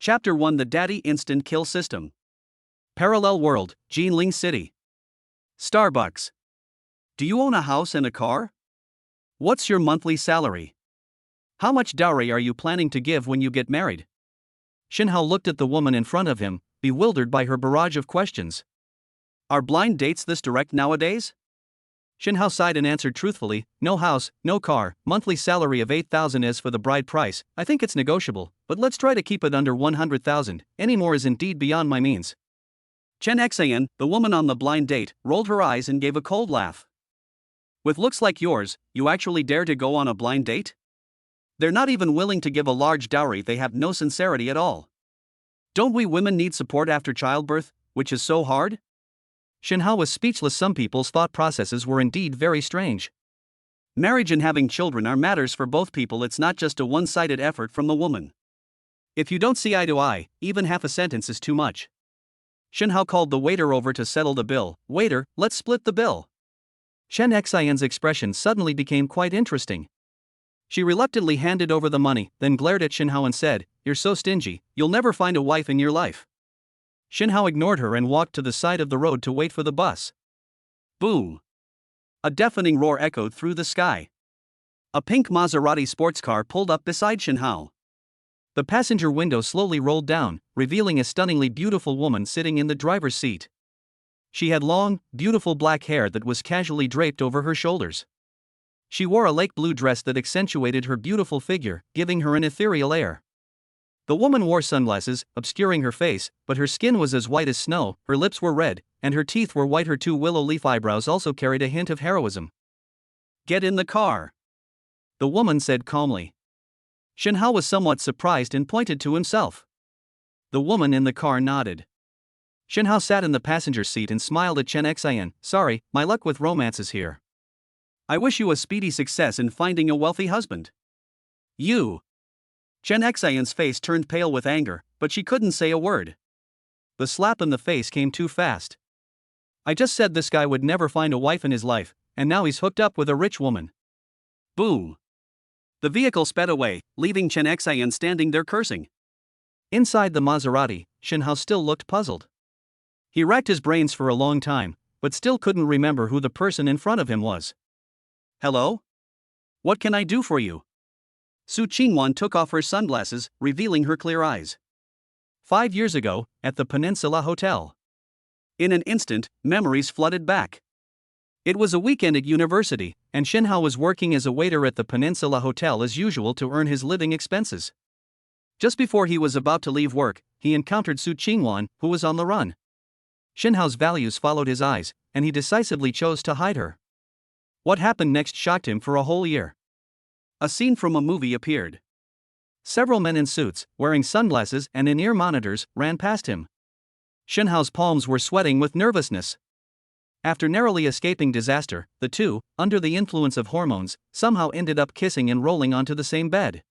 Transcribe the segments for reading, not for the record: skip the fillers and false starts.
Chapter 1: The Daddy Instant Kill System. Parallel World, Jinling City. Starbucks. Do you own a house and a car? What's your monthly salary? How much dowry are you planning to give when you get married? Shinhao looked at the woman in front of him, bewildered by her barrage of questions. Are blind dates this direct nowadays? Shinhao sighed and answered truthfully, no house, no car, monthly salary of 8,000 as for the bride price. I think it's negotiable, but let's try to keep it under 100,000, any more is indeed beyond my means. Chen Xan, the woman on the blind date, rolled her eyes and gave a cold laugh. With looks like yours, you actually dare to go on a blind date? They're not even willing to give a large dowry, they have no sincerity at all. Don't we women need support after childbirth, which is so hard? Shinhao was speechless. Some people's thought processes were indeed very strange. Marriage and having children are matters for both people, it's not just a one-sided effort from the woman. If you don't see eye to eye, even half a sentence is too much. Shinhao called the waiter over to settle the bill. Waiter, let's split the bill. Chen Xian's expression suddenly became quite interesting. She reluctantly handed over the money, then glared at Shinhao and said, "You're so stingy, you'll never find a wife in your life." Shinhao ignored her and walked to the side of the road to wait for the bus. Boom! A deafening roar echoed through the sky. A pink Maserati sports car pulled up beside Shinhao. The passenger window slowly rolled down, revealing a stunningly beautiful woman sitting in the driver's seat. She had long, beautiful black hair that was casually draped over her shoulders. She wore a lake blue dress that accentuated her beautiful figure, giving her an ethereal air. The woman wore sunglasses, obscuring her face, but her skin was as white as snow, her lips were red, and her teeth were white. Her two willow leaf eyebrows also carried a hint of heroism. Get in the car, the woman said calmly. Shinhao was somewhat surprised and pointed to himself. The woman in the car nodded. Shinhao sat in the passenger seat and smiled at Chen Xian. Sorry, my luck with romance is here. I wish you a speedy success in finding a wealthy husband. You. Chen Xian's face turned pale with anger, but she couldn't say a word. The slap in the face came too fast. I just said this guy would never find a wife in his life, and now he's hooked up with a rich woman. Boom! The vehicle sped away, leaving Chen Xian standing there cursing. Inside the Maserati, Shinhao still looked puzzled. He racked his brains for a long time, but still couldn't remember who the person in front of him was. Hello? What can I do for you? Su Qingwan took off her sunglasses, revealing her clear eyes. 5 years ago, at the Peninsula Hotel. In an instant, memories flooded back. It was a weekend at university, and Shinhao was working as a waiter at the Peninsula Hotel as usual to earn his living expenses. Just before he was about to leave work, he encountered Su Qingwan, who was on the run. Shinhao's values followed his eyes, and he decisively chose to hide her. What happened next shocked him for a whole year. A scene from a movie appeared. Several men in suits, wearing sunglasses and in-ear monitors, ran past him. Shinhao's palms were sweating with nervousness. After narrowly escaping disaster, the two, under the influence of hormones, somehow ended up kissing and rolling onto the same bed.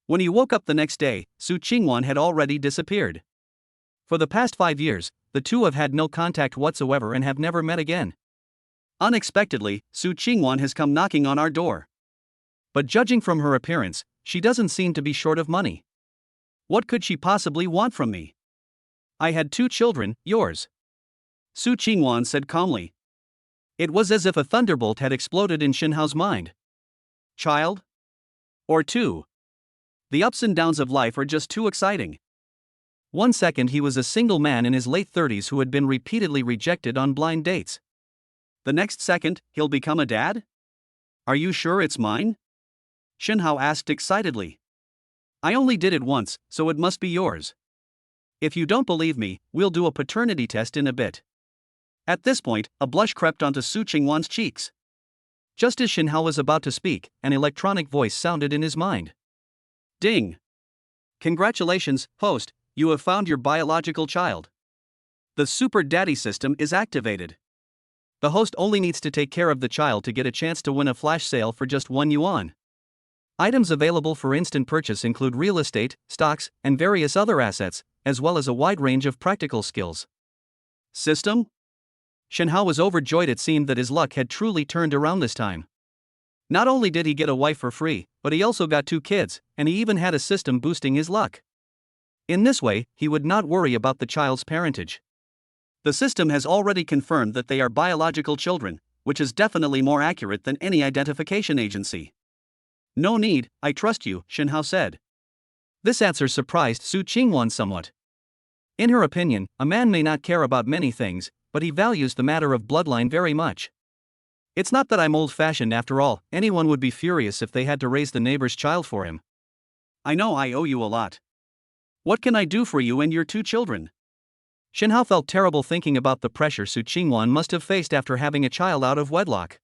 When he woke up the next day, Su Qingwan had already disappeared. For the past 5 years, the two have had no contact whatsoever and have never met again. Unexpectedly, Su Qingwan has come knocking on our door. But judging from her appearance, she doesn't seem to be short of money. What could she possibly want from me? I had 2 children, yours. Su Qingwan said calmly. It was as if a thunderbolt had exploded in Shinhao's mind. Child? Or 2? The ups and downs of life are just too exciting. 1 second he was a single man in his late 30s who had been repeatedly rejected on blind dates. The next second, he'll become a dad? Are you sure it's mine? Shinhao asked excitedly. I only did it once, so it must be yours. If you don't believe me, we'll do a paternity test in a bit. At this point, a blush crept onto Su Qingwan's cheeks. Just as Shinhao was about to speak, an electronic voice sounded in his mind. Ding! Congratulations, host, you have found your biological child. The Super Daddy system is activated. The host only needs to take care of the child to get a chance to win a flash sale for just 1 yuan. Items available for instant purchase include real estate, stocks, and various other assets, as well as a wide range of practical skills. System? Shinhao was overjoyed. It seemed that his luck had truly turned around this time. Not only did he get a wife for free, but he also got 2 kids, and he even had a system boosting his luck. In this way, he would not worry about the child's parentage. The system has already confirmed that they are biological children, which is definitely more accurate than any identification agency. No need, I trust you, Shinhao said. This answer surprised Su Qingwan somewhat. In her opinion, a man may not care about many things, but he values the matter of bloodline very much. It's not that I'm old-fashioned after all, anyone would be furious if they had to raise the neighbor's child for him. I know I owe you a lot. What can I do for you and your 2 children? Shinhao felt terrible thinking about the pressure Su Qingwan must have faced after having a child out of wedlock.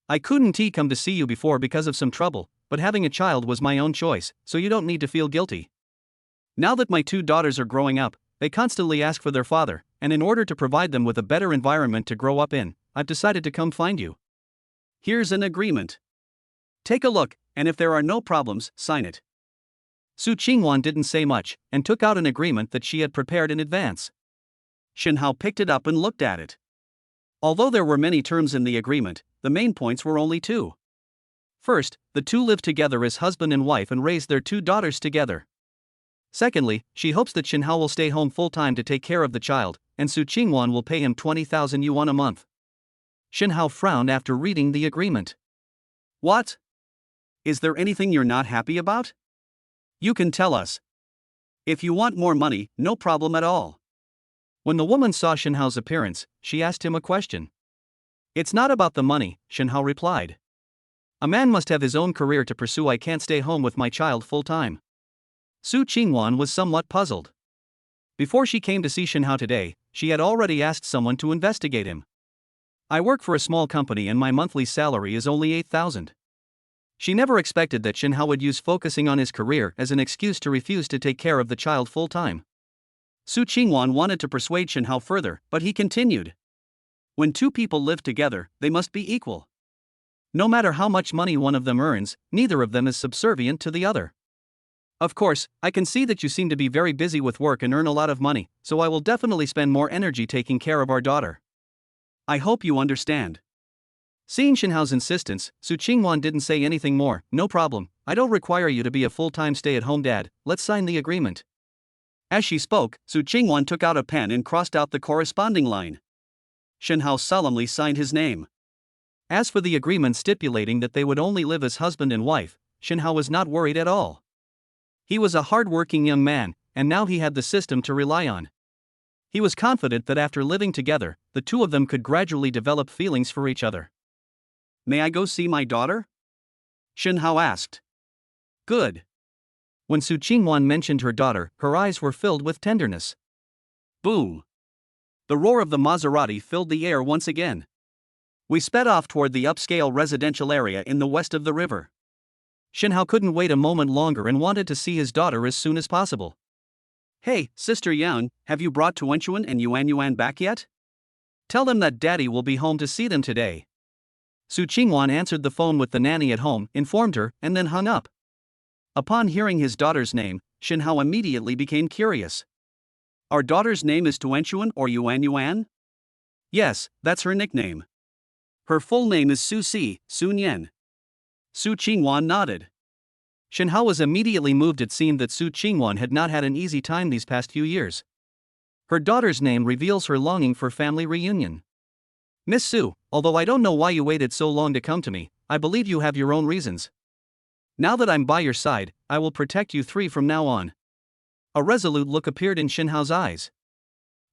I couldn't come to see you before because of some trouble, but having a child was my own choice, so you don't need to feel guilty. Now that my 2 daughters are growing up, they constantly ask for their father, and in order to provide them with a better environment to grow up in, I've decided to come find you. Here's an agreement. Take a look, and if there are no problems, sign it. Su Qingwan didn't say much, and took out an agreement that she had prepared in advance. Shinhao picked it up and looked at it. Although there were many terms in the agreement, the main points were only 2. First, the 2 live together as husband and wife and raise their 2 daughters together. Secondly, she hopes that Shinhao will stay home full-time to take care of the child, and Su Qingwan will pay him 20,000 yuan a month. Shinhao frowned after reading the agreement. What? Is there anything you're not happy about? You can tell us. If you want more money, no problem at all. When the woman saw Shinhao's appearance, she asked him a question. It's not about the money, Shinhao replied. A man must have his own career to pursue. I can't stay home with my child full-time. Su Qingwan was somewhat puzzled. Before she came to see Shinhao today, she had already asked someone to investigate him. I work for a small company and my monthly salary is only 8,000. She never expected that Shinhao would use focusing on his career as an excuse to refuse to take care of the child full-time. Su Qingwan wanted to persuade Shinhao further, but he continued. When 2 people live together, they must be equal. No matter how much money one of them earns, neither of them is subservient to the other. Of course, I can see that you seem to be very busy with work and earn a lot of money, so I will definitely spend more energy taking care of our daughter. I hope you understand. Seeing Shinhao's insistence, Su Qingwan didn't say anything more. No problem, I don't require you to be a full-time stay-at-home dad, let's sign the agreement. As she spoke, Su Qingwan took out a pen and crossed out the corresponding line. Shinhao solemnly signed his name. As for the agreement stipulating that they would only live as husband and wife, Shinhao was not worried at all. He was a hard-working young man, and now he had the system to rely on. He was confident that after living together, the 2 of them could gradually develop feelings for each other. May I go see my daughter? Shinhao asked. Good. When Su Qingwan mentioned her daughter, her eyes were filled with tenderness. Boom! The roar of the Maserati filled the air once again. We sped off toward the upscale residential area in the west of the river. Shinhao couldn't wait a moment longer and wanted to see his daughter as soon as possible. Hey, Sister Yan, have you brought Tuanchuan and Yuan back yet? Tell them that Daddy will be home to see them today. Su Qingwan answered the phone with the nanny at home, informed her, and then hung up. Upon hearing his daughter's name, Shinhao immediately became curious. Our daughter's name is Tuanchuan or Yuan? Yes, that's her nickname. Her full name is Su Nian. Su Qingwan nodded. Shinhao was immediately moved. It seemed that Su Qingwan had not had an easy time these past few years. Her daughter's name reveals her longing for family reunion. Miss Su, although I don't know why you waited so long to come to me, I believe you have your own reasons. Now that I'm by your side, I will protect you 3 from now on. A resolute look appeared in Shinhao's eyes.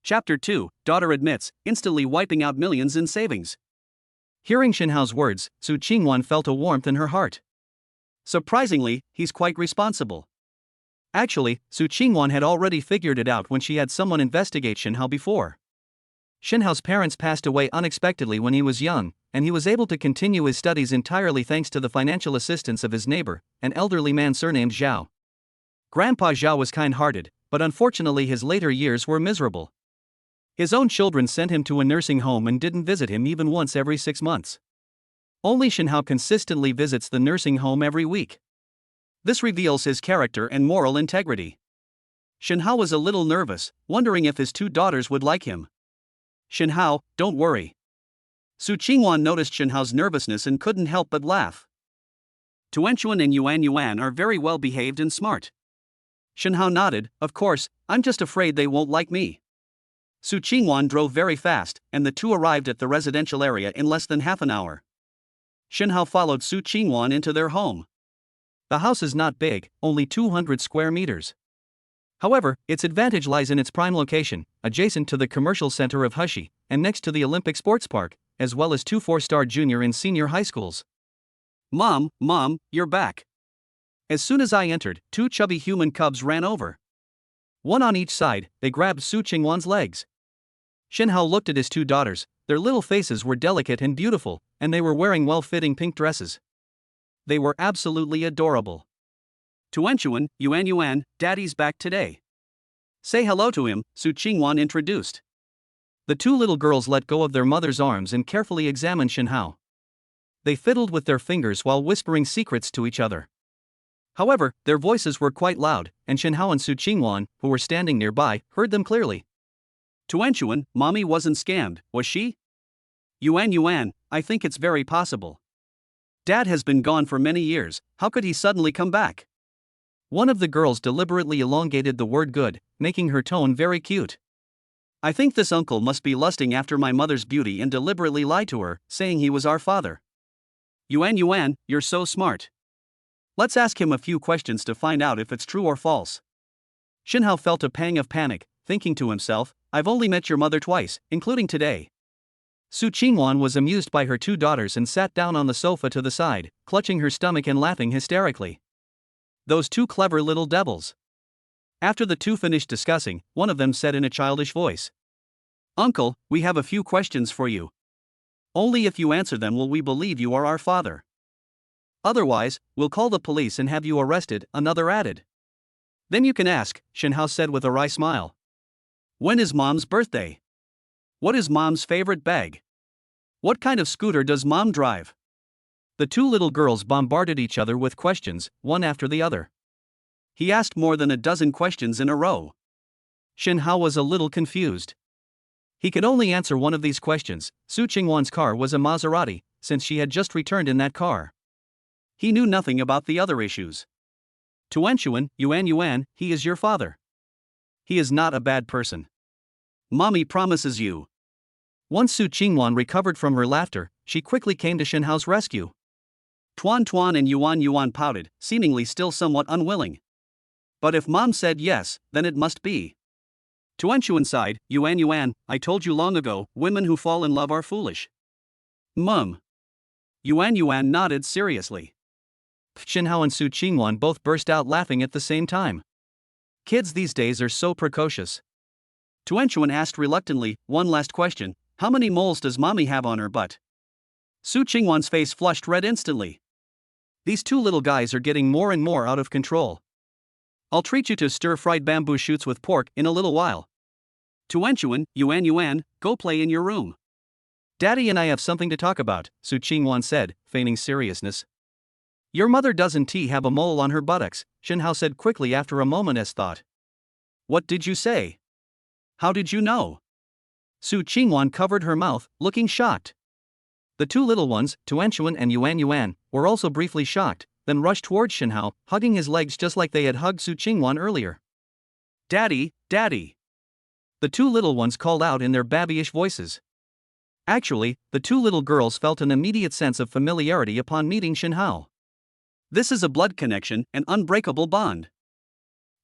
Chapter 2, Daughter Admits, Instantly Wiping Out Millions in Savings. Hearing Shinhao's words, Su Qingwan felt a warmth in her heart. Surprisingly, he's quite responsible. Actually, Su Qingwan had already figured it out when she had someone investigate Shinhao before. Shinhao's parents passed away unexpectedly when he was young, and he was able to continue his studies entirely thanks to the financial assistance of his neighbor, an elderly man surnamed Zhao. Grandpa Zhao was kind-hearted, but unfortunately his later years were miserable. His own children sent him to a nursing home and didn't visit him even once every 6 months. Only Shinhao consistently visits the nursing home every week. This reveals his character and moral integrity. Shinhao was a little nervous, wondering if his 2 daughters would like him. Shinhao, don't worry. Su Qingwan noticed Shinhao's nervousness and couldn't help but laugh. Tuanchuan and Yuan are very well behaved and smart. Shenhao nodded, of course, I'm just afraid they won't like me. Su Qingwan drove very fast, and the two arrived at the residential area in less than half an hour. Shenhao followed Su Qingwan into their home. The house is not big, only 200 square meters. However, its advantage lies in its prime location, adjacent to the commercial center of Hushi, and next to the Olympic Sports Park, as well as two 4-star junior and senior high schools. Mom, you're back. As soon as I entered, two chubby human cubs ran over. One on each side, they grabbed Su Qingwan's legs. Shenhao looked at his two daughters. Their little faces were delicate and beautiful, and they were wearing well-fitting pink dresses. They were absolutely adorable. Tuanchuan, Yuan, Daddy's back today. Say hello to him, Su Qingwan introduced. The two little girls let go of their mother's arms and carefully examined Shenhao. They fiddled with their fingers while whispering secrets to each other. However, their voices were quite loud, and Shenhao and Su Qingwan, who were standing nearby, heard them clearly. Tuanchuan, Mommy wasn't scammed, was she? Yuan, I think it's very possible. Dad has been gone for many years, how could he suddenly come back? One of the girls deliberately elongated the word good, making her tone very cute. I think this uncle must be lusting after my mother's beauty and deliberately lied to her, saying he was our father. Yuan, you're so smart. Let's ask him a few questions to find out if it's true or false. Shenhao felt a pang of panic, thinking to himself, I've only met your mother twice, including today. Su Qingwan was amused by her two daughters and sat down on the sofa to the side, clutching her stomach and laughing hysterically. Those two clever little devils. After the two finished discussing, one of them said in a childish voice, Uncle, we have a few questions for you. Only if you answer them will we believe you are our father. Otherwise, we'll call the police and have you arrested, another added. Then you can ask, Shenhao said with a wry smile. When is Mom's birthday? What is Mom's favorite bag? What kind of scooter does Mom drive? The two little girls bombarded each other with questions, one after the other. He asked more than a dozen questions in a row. Shenhao was a little confused. He could only answer one of these questions. Su Qingwan's car was a Maserati, since she had just returned in that car. He knew nothing about the other issues. Tuanchuan, Yuan, he is your father. He is not a bad person. Mommy promises you. Once Su Qingwan recovered from her laughter, she quickly came to Shenhao's rescue. Tuan and Yuan pouted, seemingly still somewhat unwilling. But if Mom said yes, then it must be. Tuanchuan sighed, Yuan, I told you long ago, women who fall in love are foolish. Mum. Yuan nodded seriously. Shenhao and Su Qingwan both burst out laughing at the same time. Kids these days are so precocious. Tuanchuan asked reluctantly, one last question, how many moles does Mommy have on her butt? Su Qingwan's face flushed red instantly. These two little guys are getting more and more out of control. I'll treat you to stir-fried bamboo shoots with pork in a little while. Tuanchuan, Yuan, go play in your room. Daddy and I have something to talk about, Su Qingwan said, feigning seriousness. Your mother doesn't have a mole on her buttocks, Shenhao said quickly after a moment's thought. What did you say? How did you know? Su Qingwan covered her mouth, looking shocked. The two little ones, Tuanchuan and Yuan, were also briefly shocked, then rushed towards Shenhao, hugging his legs just like they had hugged Su Qingwan earlier. Daddy! The two little ones called out in their babyish voices. Actually, the two little girls felt an immediate sense of familiarity upon meeting Shenhao. This is a blood connection, an unbreakable bond.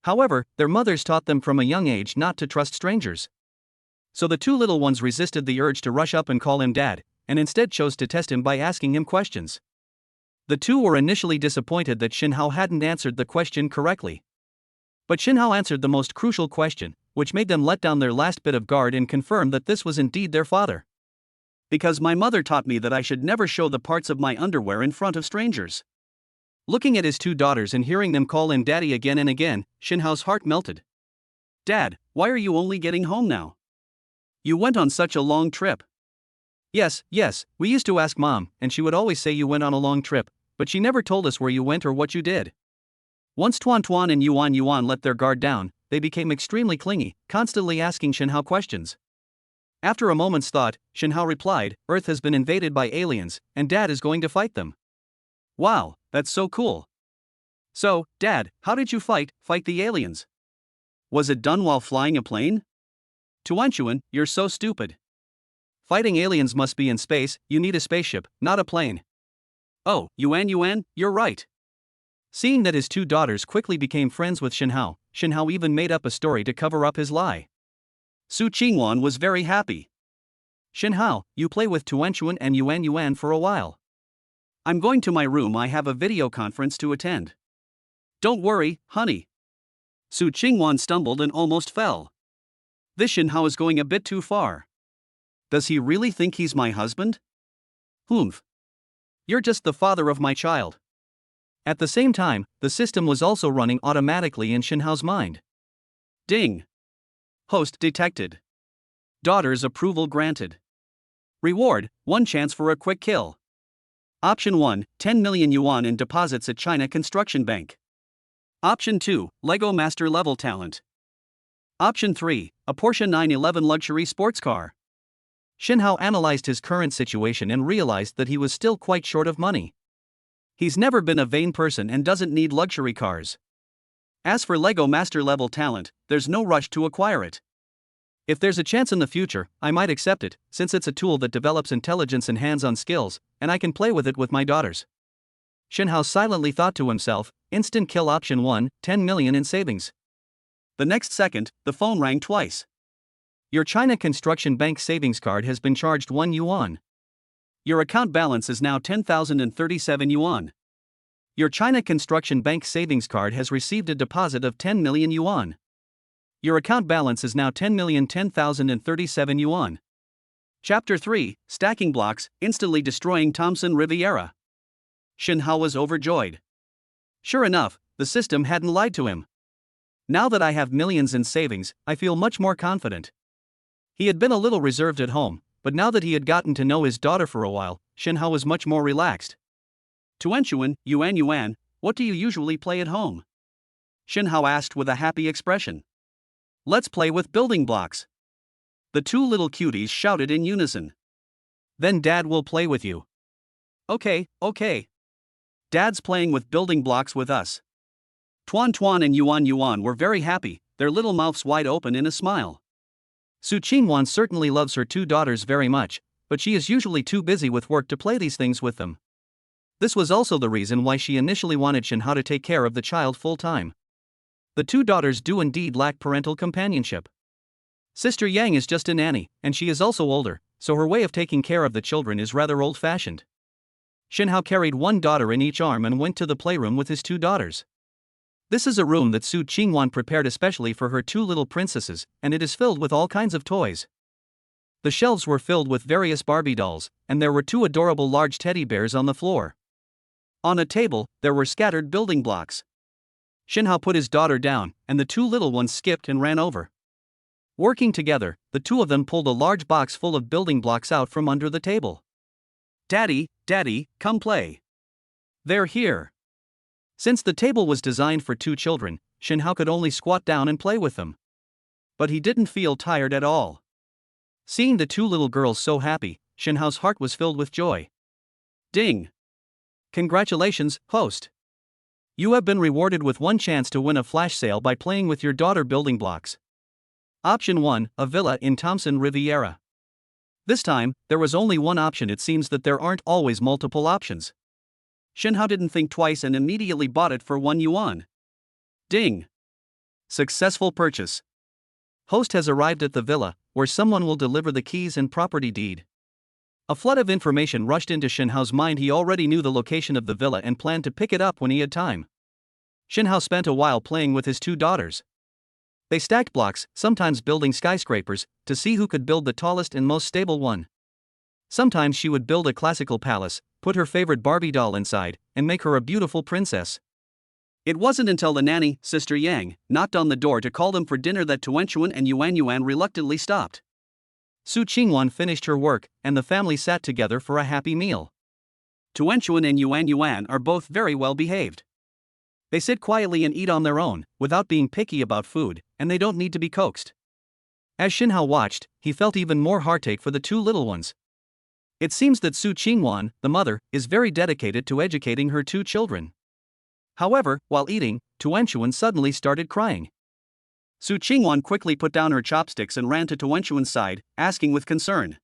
However, their mothers taught them from a young age not to trust strangers. So the two little ones resisted the urge to rush up and call him Dad, and instead chose to test him by asking him questions. The two were initially disappointed that Shenhao hadn't answered the question correctly. But Shenhao answered the most crucial question, which made them let down their last bit of guard and confirm that this was indeed their father. Because my mother taught me that I should never show the parts of my underwear in front of strangers. Looking at his two daughters and hearing them call him Daddy again and again, Shenhao's heart melted. Dad, why are you only getting home now? You went on such a long trip. Yes, we used to ask Mom, and she would always say you went on a long trip, but she never told us where you went or what you did. Once Tuan and Yuan let their guard down, they became extremely clingy, constantly asking Shenhao questions. After a moment's thought, Shenhao replied, Earth has been invaded by aliens, and Dad is going to fight them. Wow, that's so cool. So, Dad, how did you fight the aliens? Was it done while flying a plane? Tuanchuan, you're so stupid. Fighting aliens must be in space, you need a spaceship, not a plane. Oh, Yuan, you're right. Seeing that his two daughters quickly became friends with Shenhao even made up a story to cover up his lie. Su Qingwan was very happy. Shenhao, you play with Tuanchuan and Yuan for a while. I'm going to my room, I have a video conference to attend. Don't worry, honey. Su Qingwan stumbled and almost fell. This Shenhao is going a bit too far. Does he really think he's my husband? Humph. You're just the father of my child. At the same time, the system was also running automatically in Shenhao's mind. Ding. Host detected. Daughter's approval granted. Reward, 1 chance for a quick kill. Option 1, 10 million yuan in deposits at China Construction Bank. Option 2, Lego Master Level Talent. Option 3, a Porsche 911 luxury sports car. Shenhao analyzed his current situation and realized that he was still quite short of money. He's never been a vain person and doesn't need luxury cars. As for Lego Master Level Talent, there's no rush to acquire it. If there's a chance in the future, I might accept it, since it's a tool that develops intelligence and hands-on skills, and I can play with it with my daughters. Shenhao silently thought to himself, instant kill option 1, 10 million in savings. The next second, the phone rang twice. Your China Construction Bank savings card has been charged 1 yuan. Your account balance is now 10,037 yuan. Your China Construction Bank savings card has received a deposit of 10 million yuan. Your account balance is now 10,010,037 yuan. Chapter 3, Stacking Blocks, Instantly Destroying Thomson Riviera. Shenhao was overjoyed. Sure enough, the system hadn't lied to him. Now that I have millions in savings, I feel much more confident. He had been a little reserved at home, but now that he had gotten to know his daughter for a while, Shenhao was much more relaxed. Tuanchuan, Yuan, what do you usually play at home? Shenhao asked with a happy expression. Let's play with building blocks. The two little cuties shouted in unison. Then Dad will play with you. Okay. Dad's playing with building blocks with us. Tuan and Yuan were very happy, their little mouths wide open in a smile. Su Qingwan certainly loves her two daughters very much, but she is usually too busy with work to play these things with them. This was also the reason why she initially wanted Shenhao to take care of the child full-time. The two daughters do indeed lack parental companionship. Sister Yang is just a nanny, and she is also older, so her way of taking care of the children is rather old-fashioned. Shenhao carried one daughter in each arm and went to the playroom with his two daughters. This is a room that Su Qingwan prepared especially for her two little princesses, and it is filled with all kinds of toys. The shelves were filled with various Barbie dolls, and there were two adorable large teddy bears on the floor. On a table, there were scattered building blocks. Shenhao put his daughter down, and the two little ones skipped and ran over. Working together, the two of them pulled a large box full of building blocks out from under the table. Daddy, come play. They're here. Since the table was designed for two children, Shenhao could only squat down and play with them. But he didn't feel tired at all. Seeing the two little girls so happy, Shenhao's heart was filled with joy. Ding! Congratulations, host. You have been rewarded with 1 chance to win a flash sale by playing with your daughter building blocks. Option 1, a villa in Thomson Riviera. This time, there was only one option. It seems that there aren't always multiple options. Shenhao didn't think twice and immediately bought it for 1 yuan. Ding! Successful purchase. Host has arrived at the villa, where someone will deliver the keys and property deed. A flood of information rushed into Shenhao's mind. He already knew the location of the villa and planned to pick it up when he had time. Shenhao spent a while playing with his two daughters. They stacked blocks, sometimes building skyscrapers, to see who could build the tallest and most stable one. Sometimes she would build a classical palace, put her favorite Barbie doll inside, and make her a beautiful princess. It wasn't until the nanny, Sister Yang, knocked on the door to call them for dinner that Tuanchuan and Yuan reluctantly stopped. Su Qingwan finished her work, and the family sat together for a happy meal. Tuanchuan and Yuan are both very well behaved. They sit quietly and eat on their own, without being picky about food, and they don't need to be coaxed. As Shenhao watched, he felt even more heartache for the two little ones. It seems that Su Qingwan, the mother, is very dedicated to educating her two children. However, while eating, Tuanchuan suddenly started crying. Su Qingwan quickly put down her chopsticks and ran to Tuanchuan's side, asking with concern.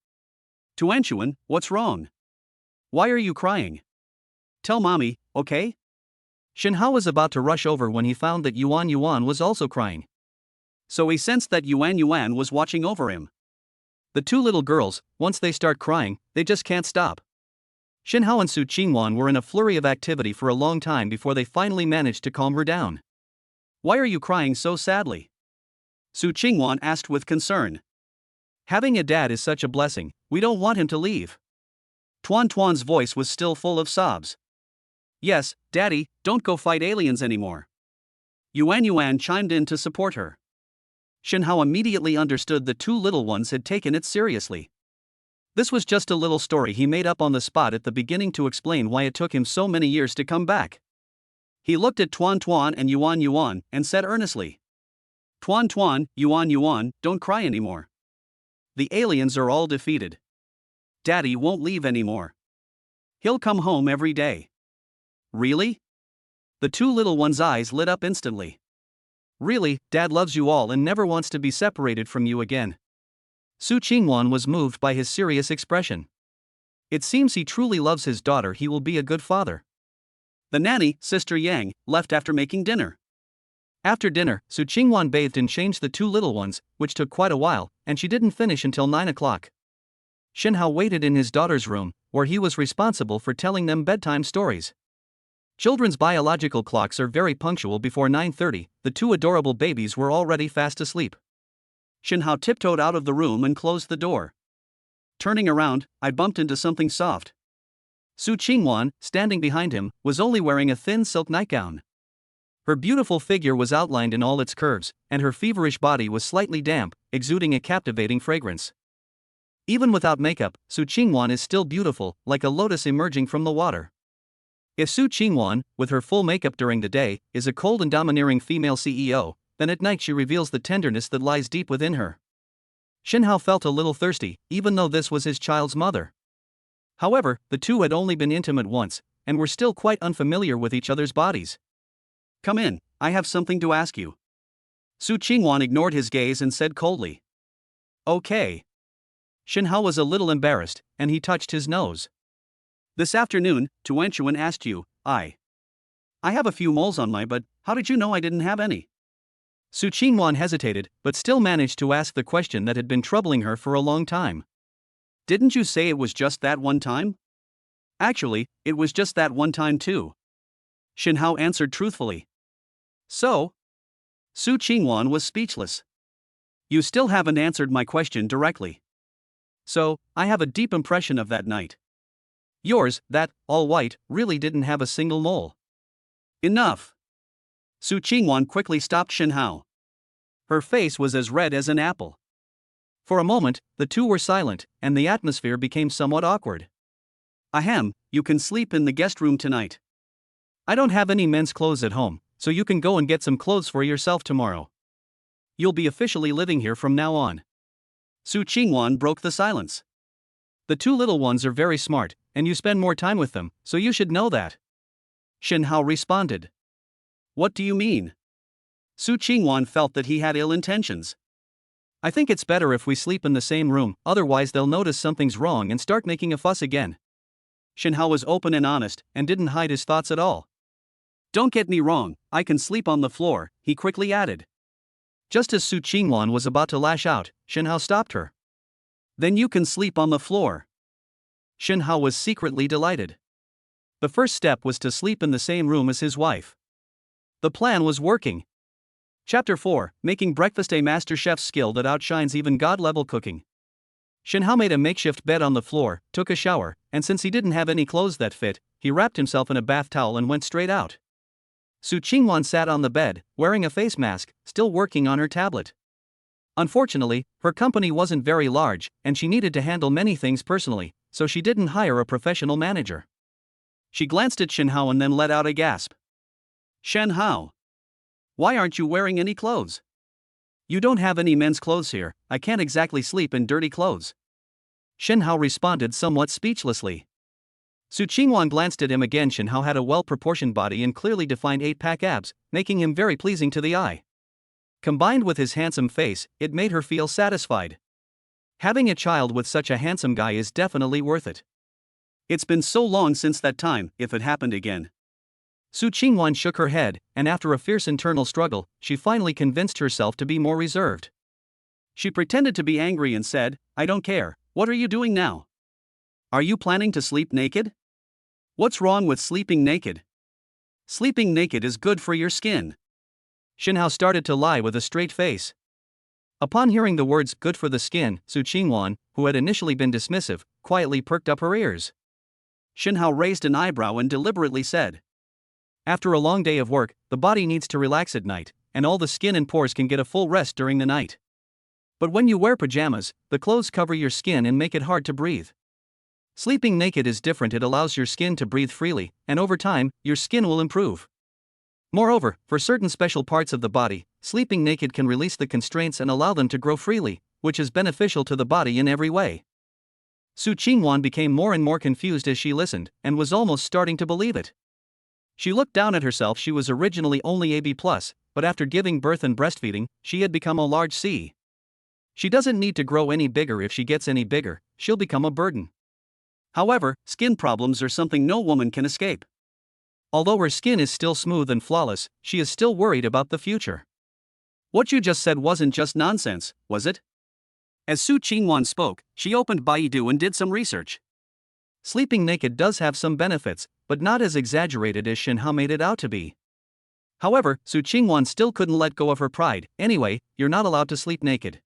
Tuanchuan, what's wrong? Why are you crying? Tell mommy, okay? Shenhao was about to rush over when he found that Yuan Yuan was also crying. So he sensed that Yuan Yuan was watching over him. The two little girls, once they start crying, they just can't stop. Shenhao and Su Qingwan were in a flurry of activity for a long time before they finally managed to calm her down. Why are you crying so sadly? Su Qingwan asked with concern. Having a dad is such a blessing, we don't want him to leave. Tuan Tuan's voice was still full of sobs. Yes, Daddy, don't go fight aliens anymore. Yuan Yuan chimed in to support her. Shenhao immediately understood the two little ones had taken it seriously. This was just a little story he made up on the spot at the beginning to explain why it took him so many years to come back. He looked at Tuan Tuan and Yuan Yuan and said earnestly, Tuan Tuan, Yuan, don't cry anymore. The aliens are all defeated. Daddy won't leave anymore. He'll come home every day. Really? The two little ones' eyes lit up instantly. Really, Dad loves you all and never wants to be separated from you again. Su Qingwan was moved by his serious expression. It seems he truly loves his daughter. He will be a good father. The nanny, Sister Yang, left after making dinner. After dinner, Su Qingwan bathed and changed the two little ones, which took quite a while, and she didn't finish until 9 o'clock. Shenhao waited in his daughter's room, where he was responsible for telling them bedtime stories. Children's biological clocks are very punctual. Before 9:30, the two adorable babies were already fast asleep. Shenhao tiptoed out of the room and closed the door. Turning around, I bumped into something soft. Su Qingwan, standing behind him, was only wearing a thin silk nightgown. Her beautiful figure was outlined in all its curves, and her feverish body was slightly damp, exuding a captivating fragrance. Even without makeup, Su Qingwan is still beautiful, like a lotus emerging from the water. If Su Qingwan, with her full makeup during the day, is a cold and domineering female CEO, then at night she reveals the tenderness that lies deep within her. Shenhao felt a little thirsty, even though this was his child's mother. However, the two had only been intimate once, and were still quite unfamiliar with each other's bodies. Come in, I have something to ask you. Su Qingwan ignored his gaze and said coldly. Okay. Shenhao was a little embarrassed, and he touched his nose. This afternoon, Tuanchuan asked you, I have a few moles on my butt, how did you know I didn't have any? Su Qingwan hesitated, but still managed to ask the question that had been troubling her for a long time. Didn't you say it was just that one time? Actually, it was just that one time too. Shenhao answered truthfully. So? Su Qingwan was speechless. You still haven't answered my question directly. So, I have a deep impression of that night. Yours, that, all white, really didn't have a single mole. Enough. Su Qingwan quickly stopped Shenhao. Her face was as red as an apple. For a moment, the two were silent, and the atmosphere became somewhat awkward. Ahem, you can sleep in the guest room tonight. I don't have any men's clothes at home, so you can go and get some clothes for yourself tomorrow. You'll be officially living here from now on. Su Qingwan broke the silence. The two little ones are very smart, and you spend more time with them, so you should know that. Shenhao responded. What do you mean? Su Qingwan felt that he had ill intentions. I think it's better if we sleep in the same room, otherwise they'll notice something's wrong and start making a fuss again. Shenhao was open and honest, and didn't hide his thoughts at all. Don't get me wrong, I can sleep on the floor, he quickly added. Just as Su Qingwan was about to lash out, Shenhao stopped her. Then you can sleep on the floor. Shenhao was secretly delighted. The first step was to sleep in the same room as his wife. The plan was working. Chapter 4, Making Breakfast, a master chef's skill that outshines even God-level cooking. Shenhao made a makeshift bed on the floor, took a shower, and since he didn't have any clothes that fit, he wrapped himself in a bath towel and went straight out. Su Qingwan sat on the bed, wearing a face mask, still working on her tablet. Unfortunately, her company wasn't very large, and she needed to handle many things personally, so she didn't hire a professional manager. She glanced at Shenhao and then let out a gasp. Shenhao, why aren't you wearing any clothes? You don't have any men's clothes here, I can't exactly sleep in dirty clothes. Shenhao responded somewhat speechlessly. Su Qingwan glanced at him again. Shen Hao had a well-proportioned body and clearly defined 8-pack abs, making him very pleasing to the eye. Combined with his handsome face, it made her feel satisfied. Having a child with such a handsome guy is definitely worth it. It's been so long since that time, if it happened again. Su Qingwan shook her head, and after a fierce internal struggle, she finally convinced herself to be more reserved. She pretended to be angry and said, "I don't care, what are you doing now? Are you planning to sleep naked? What's wrong with sleeping naked? Sleeping naked is good for your skin." Shen Hao started to lie with a straight face. Upon hearing the words "good for the skin," Su Qingwan, who had initially been dismissive, quietly perked up her ears. Shen Hao raised an eyebrow and deliberately said, "After a long day of work, the body needs to relax at night, and all the skin and pores can get a full rest during the night. But when you wear pajamas, the clothes cover your skin and make it hard to breathe. Sleeping naked is different. It allows your skin to breathe freely, and over time, your skin will improve. Moreover, for certain special parts of the body, sleeping naked can release the constraints and allow them to grow freely, which is beneficial to the body in every way." Su Qingwan became more and more confused as she listened, and was almost starting to believe it. She looked down at herself. She was originally only a B+, but after giving birth and breastfeeding, she had become a large C. She doesn't need to grow any bigger. If she gets any bigger, she'll become a burden. However, skin problems are something no woman can escape. Although her skin is still smooth and flawless, she is still worried about the future. "What you just said wasn't just nonsense, was it?" As Su Qingwan spoke, she opened Baidu and did some research. Sleeping naked does have some benefits, but not as exaggerated as Shen Hao made it out to be. However, Su Qingwan still couldn't let go of her pride. "Anyway, you're not allowed to sleep naked.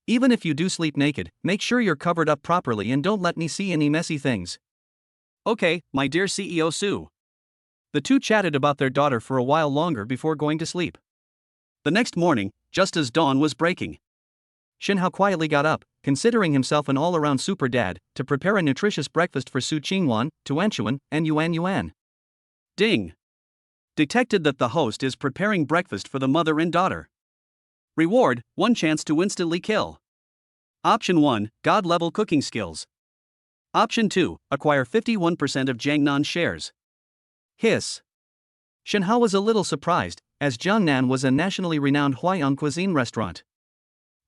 Even if you do sleep naked, make sure you're covered up properly and don't let me see any messy things." "Okay, my dear CEO Su." The two chatted about their daughter for a while longer before going to sleep. The next morning, just as dawn was breaking, Shen Hao quietly got up, considering himself an all-around super dad, to prepare a nutritious breakfast for Su Qingwan, Tuanchuan, and Yuan Yuan. Ding! Detected that the host is preparing breakfast for the mother and daughter. Reward: 1 chance to instantly kill. Option 1, God-level cooking skills. Option 2, acquire 51% of Jiangnan shares. Hiss. Shen Hao was a little surprised, as Jiangnan was a nationally renowned Huayan cuisine restaurant.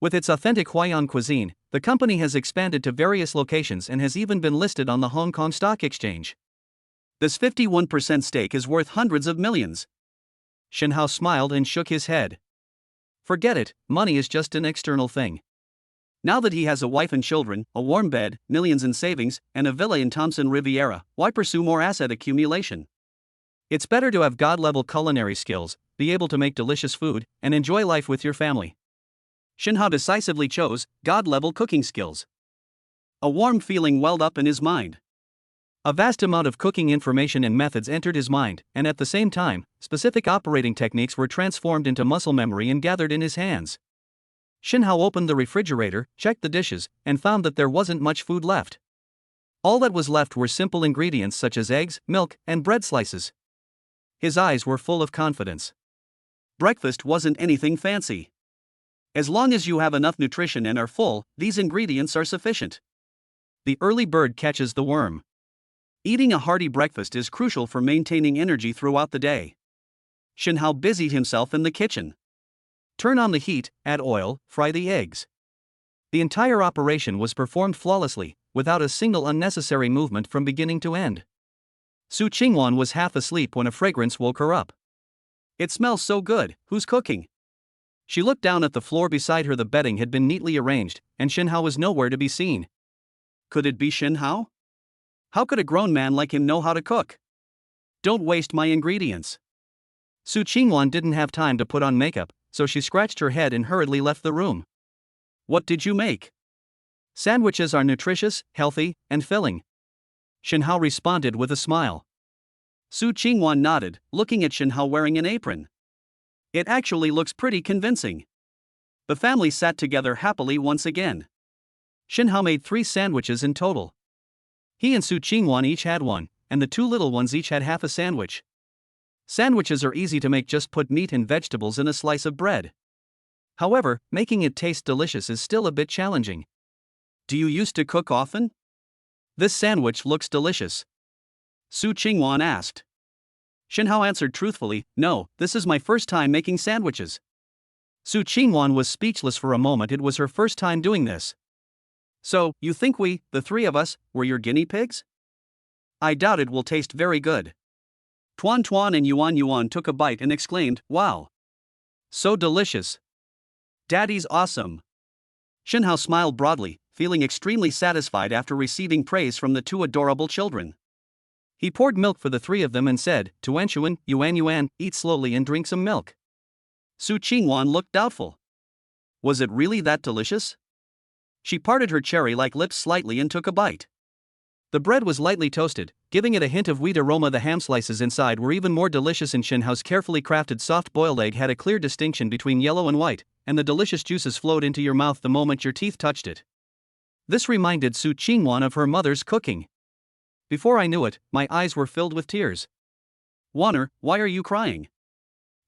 With its authentic Huayan cuisine, the company has expanded to various locations and has even been listed on the Hong Kong Stock Exchange. This 51% stake is worth hundreds of millions. Shen Hao smiled and shook his head. Forget it, money is just an external thing. Now that he has a wife and children, a warm bed, millions in savings, and a villa in Thompson Riviera, why pursue more asset accumulation? It's better to have God-level culinary skills, be able to make delicious food, and enjoy life with your family. Shen Hao decisively chose God-level cooking skills. A warm feeling welled up in his mind. A vast amount of cooking information and methods entered his mind, and at the same time, specific operating techniques were transformed into muscle memory and gathered in his hands. Shen Hao opened the refrigerator, checked the dishes, and found that there wasn't much food left. All that was left were simple ingredients such as eggs, milk, and bread slices. His eyes were full of confidence. Breakfast wasn't anything fancy. As long as you have enough nutrition and are full, these ingredients are sufficient. The early bird catches the worm. Eating a hearty breakfast is crucial for maintaining energy throughout the day. Shen Hao busied himself in the kitchen. Turn on the heat, add oil, fry the eggs. The entire operation was performed flawlessly, without a single unnecessary movement from beginning to end. Su Qingwan was half asleep when a fragrance woke her up. "It smells so good, who's cooking?" She looked down at the floor beside her. The bedding had been neatly arranged, and Shen Hao was nowhere to be seen. Could it be Shen Hao? How could a grown man like him know how to cook? "Don't waste my ingredients." Su Qingwan didn't have time to put on makeup, so she scratched her head and hurriedly left the room. "What did you make?" "Sandwiches are nutritious, healthy, and filling." Shen Hao responded with a smile. Su Qingwan nodded, looking at Shen Hao wearing an apron. "It actually looks pretty convincing." The family sat together happily once again. Shen Hao made 3 sandwiches in total. He and Su Qingwan each had one, and the 2 little ones each had half a sandwich. Sandwiches are easy to make, just put meat and vegetables in a slice of bread. However, making it taste delicious is still a bit challenging. "Do you used to cook often?" "This sandwich looks delicious. Su Qingwan asked. Shinhao answered truthfully, no, this is my first time making sandwiches. Su Qingwan was speechless for a moment. It was her first time doing this. So, you think we, the three of us, were your guinea pigs? I doubt it will taste very good. Tuan Tuan and Yuan Yuan took a bite and exclaimed, wow. So delicious. Daddy's awesome. Shinhao smiled broadly, feeling extremely satisfied after receiving praise from the two adorable children. He poured milk for the three of them and said, Tuan Yuan, Yuan, eat slowly and drink some milk. Su Qingwan looked doubtful. Was it really that delicious? She parted her cherry-like lips slightly and took a bite. The bread was lightly toasted, giving it a hint of wheat aroma. The ham slices inside were even more delicious, and Shinhao's carefully crafted soft-boiled egg had a clear distinction between yellow and white, and the delicious juices flowed into your mouth the moment your teeth touched it. This reminded Su Qingwan of her mother's cooking. Before I knew it, my eyes were filled with tears. Wanner, why are you crying?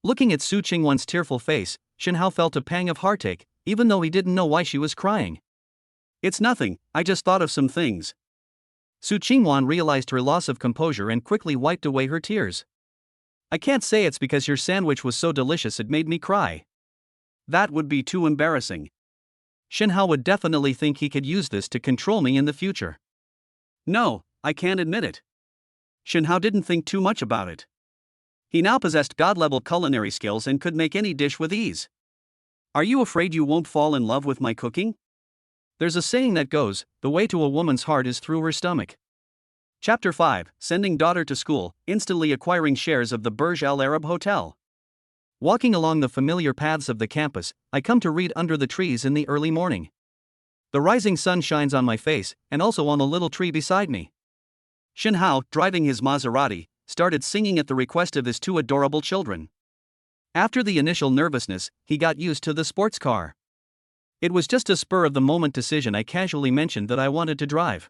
Looking at Su Qingwan's tearful face, Shinhao felt a pang of heartache, even though he didn't know why she was crying. It's nothing, I just thought of some things. Su Qingwan realized her loss of composure and quickly wiped away her tears. I can't say it's because your sandwich was so delicious it made me cry. That would be too embarrassing. Shinhao would definitely think he could use this to control me in the future. No, I can't admit it. Shinhao didn't think too much about it. He now possessed god-level culinary skills and could make any dish with ease. Are you afraid you won't fall in love with my cooking? There's a saying that goes, the way to a woman's heart is through her stomach. Chapter 5, Sending Daughter to School, Instantly Acquiring Shares of the Burj Al Arab Hotel. Walking along the familiar paths of the campus, I come to read under the trees in the early morning. The rising sun shines on my face, and also on the little tree beside me. Shinhao, driving his Maserati, started singing at the request of his two adorable children. After the initial nervousness, he got used to the sports car. It was just a spur-of-the-moment decision. I casually mentioned that I wanted to drive.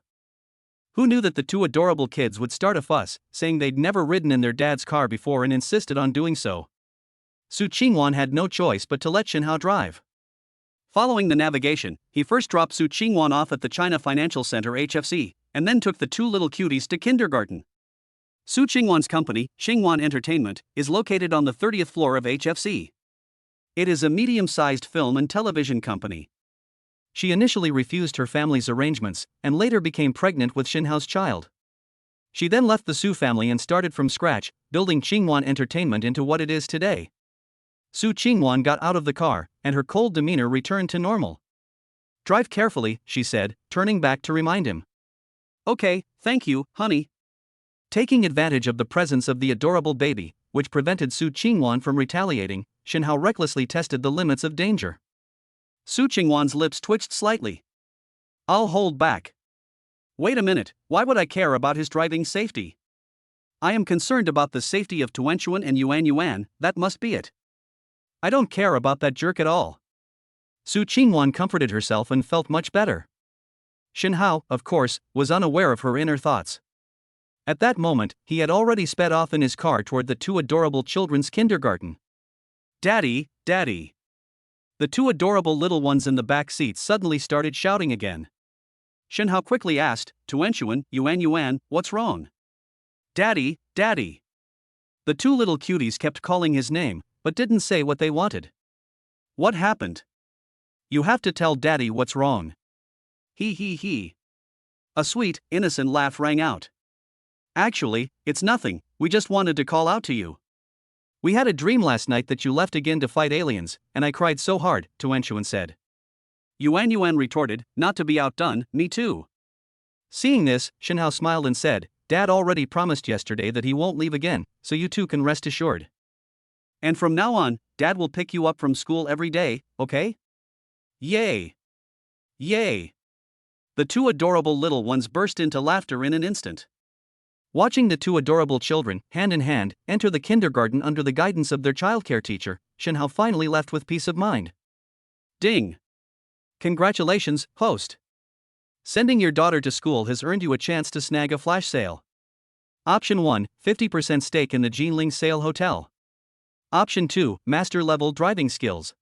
Who knew that the two adorable kids would start a fuss, saying they'd never ridden in their dad's car before and insisted on doing so. Su Qingwan had no choice but to let Shinhao drive. Following the navigation, he first dropped Su Qingwan off at the China Financial Center HFC, and then took the two little cuties to kindergarten. Su Qingwan's company, Qingwan Entertainment, is located on the 30th floor of HFC. It is a medium-sized film and television company. She initially refused her family's arrangements, and later became pregnant with Shinhao's child. She then left the Su family and started from scratch, building Qingwan Entertainment into what it is today. Su Qingwan got out of the car, and her cold demeanor returned to normal. Drive carefully, she said, turning back to remind him. Okay, thank you, honey. Taking advantage of the presence of the adorable baby, which prevented Su Qingwan from retaliating, Shinhao recklessly tested the limits of danger. Su Qingwan's lips twitched slightly. I'll hold back. Wait a minute, why would I care about his driving safety? I am concerned about the safety of Tuanchuan and Yuan, that must be it. I don't care about that jerk at all. Su Qingwan comforted herself and felt much better. Shinhao, of course, was unaware of her inner thoughts. At that moment, he had already sped off in his car toward the two adorable children's kindergarten. Daddy, Daddy. The two adorable little ones in the back seat suddenly started shouting again. Shinhao quickly asked, Tuanchuan, Yuan, what's wrong? Daddy, Daddy. The two little cuties kept calling his name, but didn't say what they wanted. What happened? You have to tell Daddy what's wrong. He. A sweet, innocent laugh rang out. Actually, it's nothing, we just wanted to call out to you. We had a dream last night that you left again to fight aliens, and I cried so hard, Tuanchuan said. Yuan retorted, not to be outdone, me too. Seeing this, Shinhao smiled and said, Dad already promised yesterday that he won't leave again, so you two can rest assured. And from now on, Dad will pick you up from school every day, okay? Yay! Yay! The two adorable little ones burst into laughter in an instant. Watching the two adorable children, hand in hand, enter the kindergarten under the guidance of their childcare teacher, Shinhao finally left with peace of mind. Ding! Congratulations, host! Sending your daughter to school has earned you a chance to snag a flash sale. Option 1, 50% stake in the Jinling Sale Hotel. Option 2, master-level driving skills.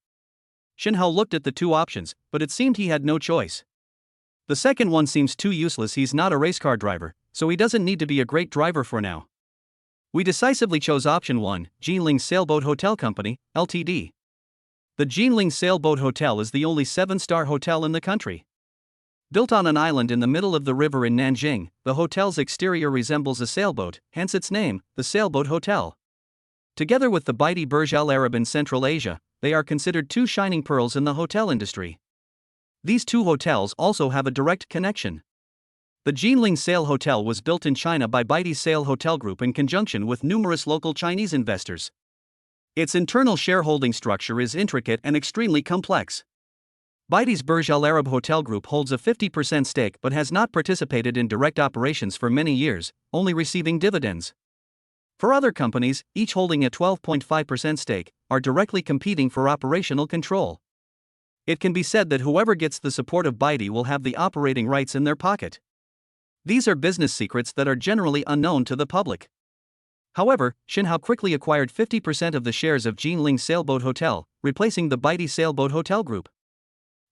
Shinhao looked at the two options, but it seemed he had no choice. The second one seems too useless. He's not a race car driver, so he doesn't need to be a great driver for now. We decisively chose option 1, Jinling Sailboat Hotel Company, Ltd. The Jinling Sailboat Hotel is the only 7-star hotel in the country. Built on an island in the middle of the river in Nanjing, the hotel's exterior resembles a sailboat, hence its name, the Sailboat Hotel. Together with the Baiti Burj Al Arab in Central Asia, they are considered 2 shining pearls in the hotel industry. These 2 hotels also have a direct connection. The Jinling Sail Hotel was built in China by Baiti Sail Hotel Group in conjunction with numerous local Chinese investors. Its internal shareholding structure is intricate and extremely complex. Baiti's Burj Al Arab Hotel Group holds a 50% stake but has not participated in direct operations for many years, only receiving dividends. For other companies, each holding a 12.5% stake, are directly competing for operational control. It can be said that whoever gets the support of Baiti will have the operating rights in their pocket. These are business secrets that are generally unknown to the public. However, Xinhao quickly acquired 50% of the shares of Jinling Sailboat Hotel, replacing the Baiti Sailboat Hotel Group.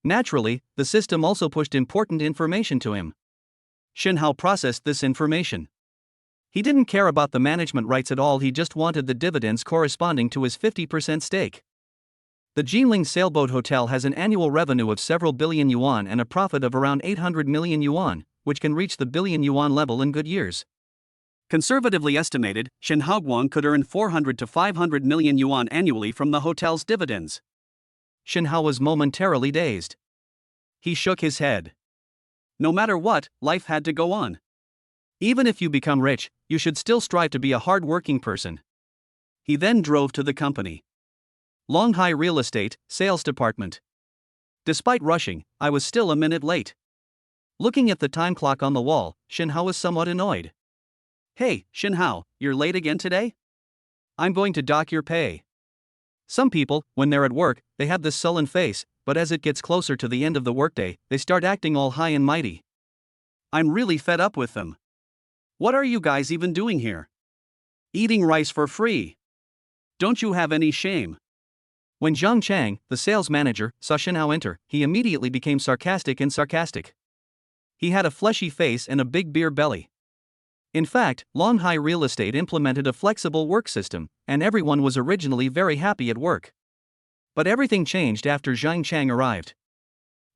Naturally, the system also pushed important information to him. Xinhao processed this information. He didn't care about the management rights at all, he just wanted the dividends corresponding to his 50% stake. The Jinling Sailboat Hotel has an annual revenue of several billion yuan and a profit of around 800 million yuan, which can reach the billion yuan level in good years. Conservatively estimated, Xinhao Guang could earn 400 to 500 million yuan annually from the hotel's dividends. Xinhao was momentarily dazed. He shook his head. No matter what, life had to go on. Even if you become rich, you should still strive to be a hard-working person. He then drove to the company. Longhai Real Estate, Sales Department. Despite rushing, I was still a minute late. Looking at the time clock on the wall, Xinhao was somewhat annoyed. Hey, Xinhao, you're late again today? I'm going to dock your pay. Some people, when they're at work, they have this sullen face, but as it gets closer to the end of the workday, they start acting all high and mighty. I'm really fed up with them. What are you guys even doing here? Eating rice for free. Don't you have any shame? When Zhang Chang, the sales manager, saw Xinhao enter, he immediately became sarcastic. He had a fleshy face and a big beer belly. In fact, Longhai Real Estate implemented a flexible work system, and everyone was originally very happy at work. But everything changed after Zhang Chang arrived.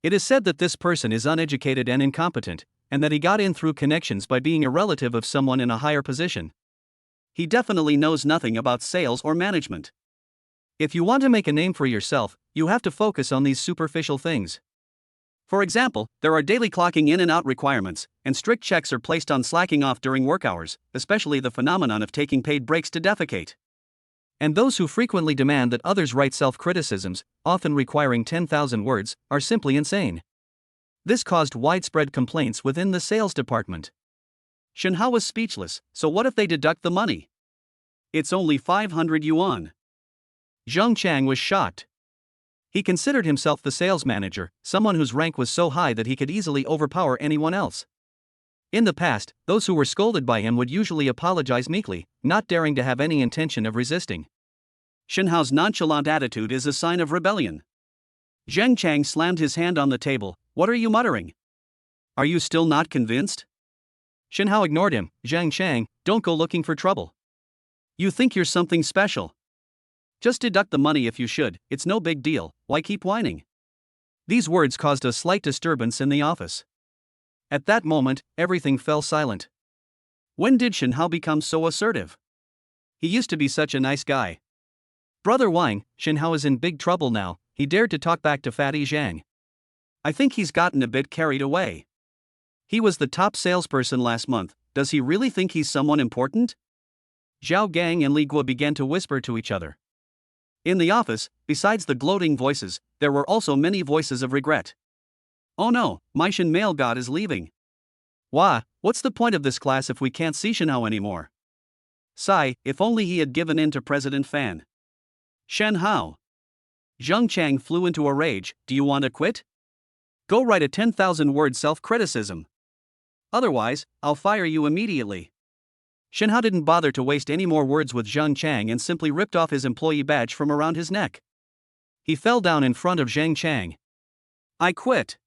It is said that this person is uneducated and incompetent, and that he got in through connections by being a relative of someone in a higher position. He definitely knows nothing about sales or management. If you want to make a name for yourself, you have to focus on these superficial things. For example, there are daily clocking in and out requirements, and strict checks are placed on slacking off during work hours, especially the phenomenon of taking paid breaks to defecate. And those who frequently demand that others write self-criticisms, often requiring 10,000 words, are simply insane. This caused widespread complaints within the sales department. Xinhao was speechless, so what if they deduct the money? It's only 500 yuan. Zhang Chang was shocked. He considered himself the sales manager, someone whose rank was so high that he could easily overpower anyone else. In the past, those who were scolded by him would usually apologize meekly, not daring to have any intention of resisting. Xinhao's nonchalant attitude is a sign of rebellion. Zhang Chang slammed his hand on the table. What are you muttering? Are you still not convinced? Xinhao ignored him. Zhang Chang, don't go looking for trouble. You think you're something special. Just deduct the money if you should, it's no big deal, why keep whining? These words caused a slight disturbance in the office. At that moment, everything fell silent. When did Xinhao become so assertive? He used to be such a nice guy. Brother Wang, Xinhao is in big trouble now, he dared to talk back to Fatty Zhang. I think he's gotten a bit carried away. He was the top salesperson last month, does he really think he's someone important? Zhao Gang and Li Guo began to whisper to each other. In the office, besides the gloating voices, there were also many voices of regret. Oh no, Meishan male god is leaving. Wah, what's the point of this class if we can't see Xinhao anymore? Sigh, if only he had given in to President Fan. Shen Hao. Zhang Chang flew into a rage, do you want to quit? Go write a 10,000-word self-criticism. Otherwise, I'll fire you immediately. Xinhao didn't bother to waste any more words with Zhang Chang and simply ripped off his employee badge from around his neck. He fell down in front of Zhang Chang. I quit.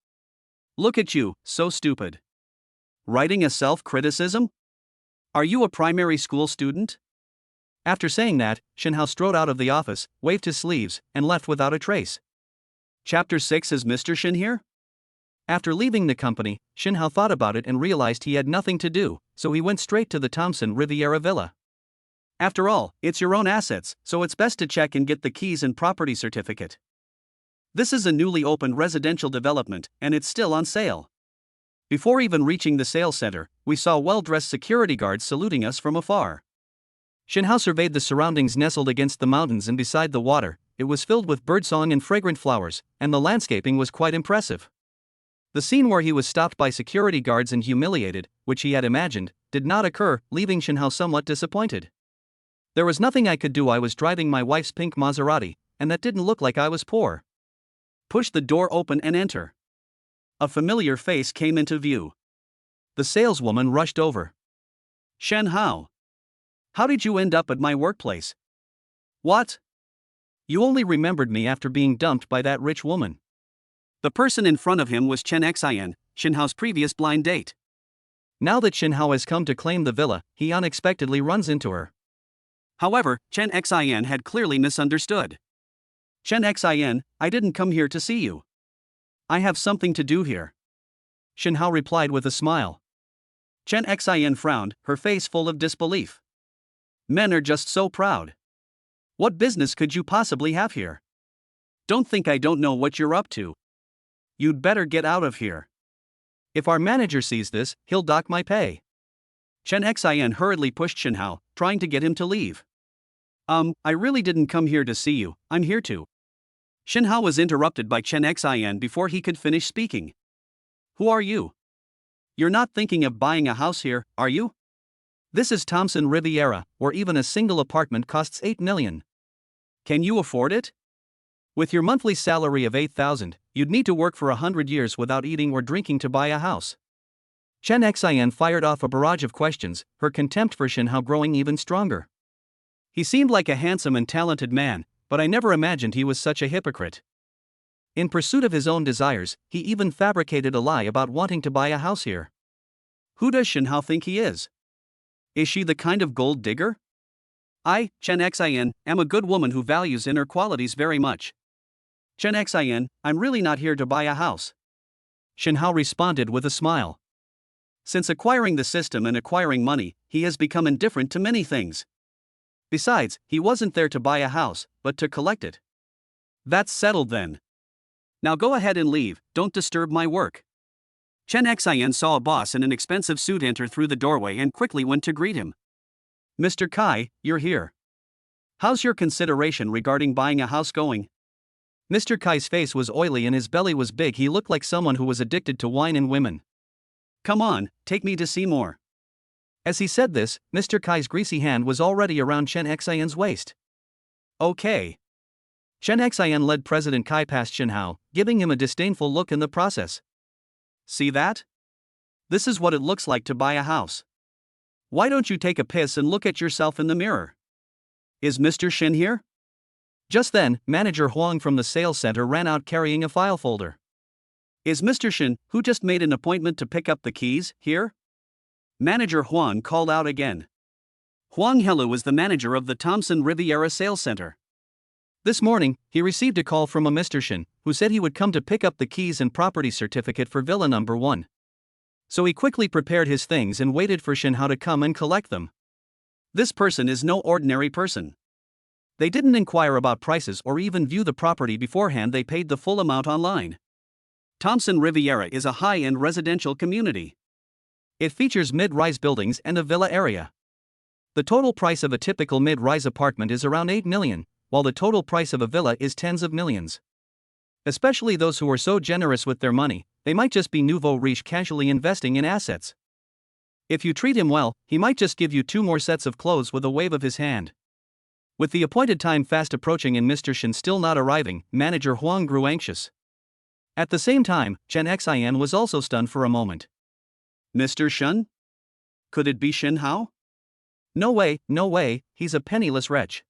Look at you, so stupid. Writing a self-criticism? Are you a primary school student? After saying that, Shinhao strode out of the office, waved his sleeves, and left without a trace. Chapter 6. Is Mr. Shin here? After leaving the company, Shinhao thought about it and realized he had nothing to do, so he went straight to the Thompson Riviera villa. After all, it's your own assets, so it's best to check and get the keys and property certificate. This is a newly opened residential development, and it's still on sale. Before even reaching the sales center, we saw well-dressed security guards saluting us from afar. Shinhao surveyed the surroundings nestled against the mountains and beside the water. It was filled with birdsong and fragrant flowers, and the landscaping was quite impressive. The scene where he was stopped by security guards and humiliated, which he had imagined, did not occur, leaving Shinhao somewhat disappointed. There was nothing I could do. I was driving my wife's pink Maserati, and that didn't look like I was poor. Push the door open and enter. A familiar face came into view. The saleswoman rushed over. Shinhao. How did you end up at my workplace? What? You only remembered me after being dumped by that rich woman. The person in front of him was Chen Xian, Shinhao's previous blind date. Now that Shinhao has come to claim the villa, he unexpectedly runs into her. However, Chen Xian had clearly misunderstood. Chen Xian, I didn't come here to see you. I have something to do here. Shinhao replied with a smile. Chen Xian frowned, her face full of disbelief. Men are just so proud. What business could you possibly have here? Don't think I don't know what you're up to. You'd better get out of here. If our manager sees this, he'll dock my pay. Chen Xian hurriedly pushed Shinhao, trying to get him to leave. I really didn't come here to see you, I'm here to. Shinhao was interrupted by Chen Xian before he could finish speaking. Who are you? You're not thinking of buying a house here, are you? This is Thompson Riviera, where even a single apartment costs 8 million. Can you afford it? With your monthly salary of 8,000, you'd need to work for 100 years without eating or drinking to buy a house. Chen Xian fired off a barrage of questions, her contempt for Shinhao growing even stronger. He seemed like a handsome and talented man, but I never imagined he was such a hypocrite. In pursuit of his own desires, he even fabricated a lie about wanting to buy a house here. Who does Shinhao think he is? Is she the kind of gold digger? I, Chen Xian, am a good woman who values inner qualities very much. Chen Xian, I'm really not here to buy a house. Shinhao responded with a smile. Since acquiring the system and acquiring money, he has become indifferent to many things. Besides, he wasn't there to buy a house, but to collect it. That's settled then. Now go ahead and leave, don't disturb my work. Chen Xian saw a boss in an expensive suit enter through the doorway and quickly went to greet him. Mr. Kai, you're here. How's your consideration regarding buying a house going? Mr. Kai's face was oily and his belly was big. He looked like someone who was addicted to wine and women. Come on, take me to see more. As he said this, Mr. Kai's greasy hand was already around Chen Xian's waist. Okay. Chen Xian led President Kai past Shinhao, giving him a disdainful look in the process. See that? This is what it looks like to buy a house. Why don't you take a piss and look at yourself in the mirror? Is Mr. Shin here? Just then, Manager Huang from the sales center ran out carrying a file folder. Is Mr. Shin, who just made an appointment to pick up the keys, here? Manager Huang called out again. Huang Helu is the manager of the Thompson Riviera Sales Center. This morning, he received a call from a Mr. Shin, who said he would come to pick up the keys and property certificate for Villa Number 1. So he quickly prepared his things and waited for Shinhao to come and collect them. This person is no ordinary person. They didn't inquire about prices or even view the property beforehand, they paid the full amount online. Thompson Riviera is a high-end residential community. It features mid-rise buildings and a villa area. The total price of a typical mid-rise apartment is around 8 million, while the total price of a villa is tens of millions. Especially those who are so generous with their money, they might just be nouveau riche casually investing in assets. If you treat him well, he might just give you 2 more sets of clothes with a wave of his hand. With the appointed time fast approaching and Mr. Shin still not arriving, Manager Huang grew anxious. At the same time, Chen Xian was also stunned for a moment. Mr. Shin? Could it be Shinhao? No way, he's a penniless wretch.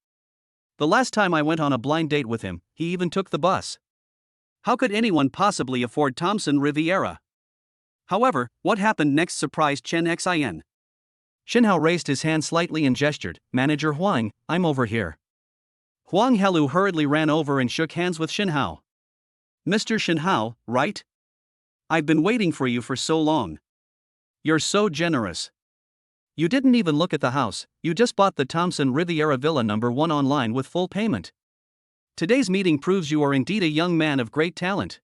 The last time I went on a blind date with him, he even took the bus. How could anyone possibly afford Thompson Riviera? However, what happened next surprised Chen Xin. Shinhao raised his hand slightly and gestured, "Manager Huang, I'm over here." Huang Helu hurriedly ran over and shook hands with Shinhao. "Mr. Shinhao, right? I've been waiting for you for so long. You're so generous. You didn't even look at the house, you just bought the Thompson Riviera Villa #1 online with full payment. Today's meeting proves you are indeed a young man of great talent."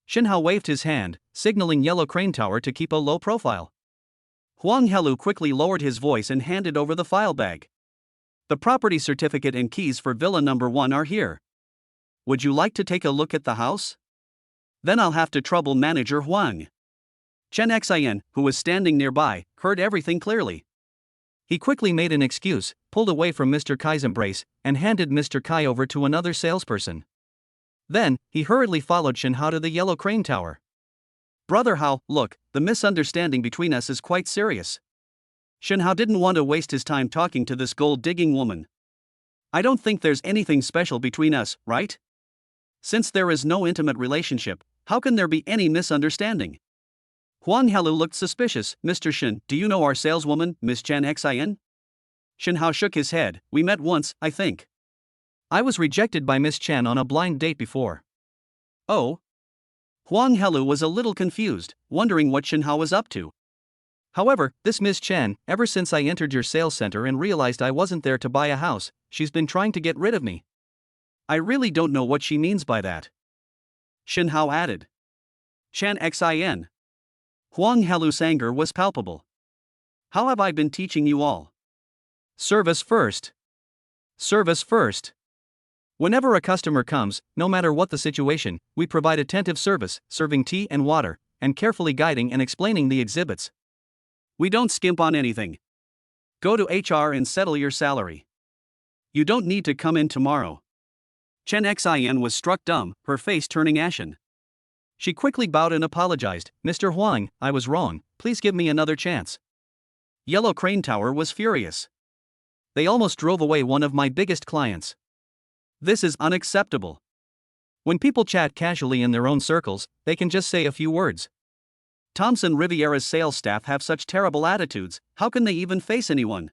Shinhao waved his hand, signaling Yellow Crane Tower to keep a low profile. Huang Helu quickly lowered his voice and handed over the file bag. "The property certificate and keys for Villa #1 are here. Would you like to take a look at the house? Then I'll have to trouble Manager Huang." Chen Xin, who was standing nearby, heard everything clearly. He quickly made an excuse, pulled away from Mr. Kai's embrace, and handed Mr. Kai over to another salesperson. Then, he hurriedly followed Shinhao to the Yellow Crane Tower. "Brother Hao, look, the misunderstanding between us is quite serious." Shinhao didn't want to waste his time talking to this gold-digging woman. "I don't think there's anything special between us, right? Since there is no intimate relationship, how can there be any misunderstanding?" Huang Helu looked suspicious. "Mr. Shin, do you know our saleswoman, Miss Chen Xin?" Shinhao shook his head. "We met once, I think." "I was rejected by Miss Chen on a blind date before." "Oh?" Huang Helu was a little confused, wondering what Shinhao was up to. "However, this Miss Chen, ever since I entered your sales center and realized I wasn't there to buy a house, she's been trying to get rid of me." "I really don't know what she means by that," Shinhao added. "Chen Xin." Huang Helu's anger was palpable. "How have I been teaching you all? Service first. Service first. Whenever a customer comes, no matter what the situation, we provide attentive service, serving tea and water, and carefully guiding and explaining the exhibits. We don't skimp on anything. Go to HR and settle your salary. You don't need to come in tomorrow." Chen Xin was struck dumb, her face turning ashen. She quickly bowed and apologized. "Mr. Huang, I was wrong, please give me another chance." Yellow Crane Tower was furious. "They almost drove away one of my biggest clients. This is unacceptable. When people chat casually in their own circles, they can just say a few words. Thompson Riviera's sales staff have such terrible attitudes, how can they even face anyone?"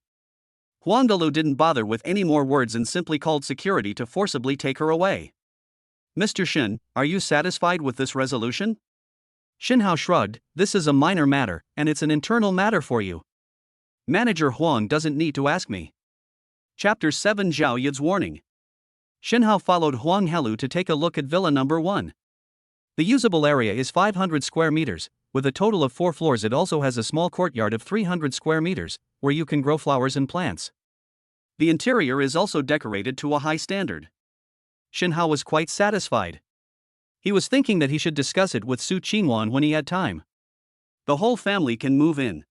Huang Helu didn't bother with any more words and simply called security to forcibly take her away. "Mr. Shin, are you satisfied with this resolution?" Shinhao shrugged. "This is a minor matter, and it's an internal matter for you. Manager Huang doesn't need to ask me." Chapter 7 Zhao Yud's Warning. Shinhao followed Huang Helu to take a look at Villa #1. The usable area is 500 square meters, with a total of 4 floors. It also has a small courtyard of 300 square meters, where you can grow flowers and plants. The interior is also decorated to a high standard. Shinhao was quite satisfied. He was thinking that he should discuss it with Su Qingwan when he had time. The whole family can move in.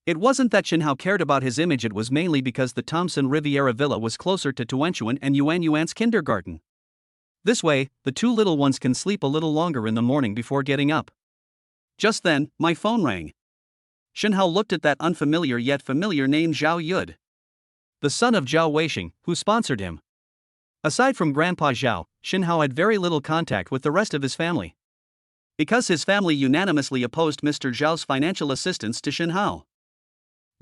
It wasn't that Shinhao cared about his image, it was mainly because the Thompson Riviera Villa was closer to Tuanchuan and Yuan Yuan's kindergarten. This way, the two little ones can sleep a little longer in the morning before getting up. Just then, my phone rang. Shinhao looked at that unfamiliar yet familiar name, Zhao Yud. The son of Zhao Weixing, who sponsored him. Aside from Grandpa Zhao, Shinhao had very little contact with the rest of his family. Because his family unanimously opposed Mr. Zhao's financial assistance to Shinhao.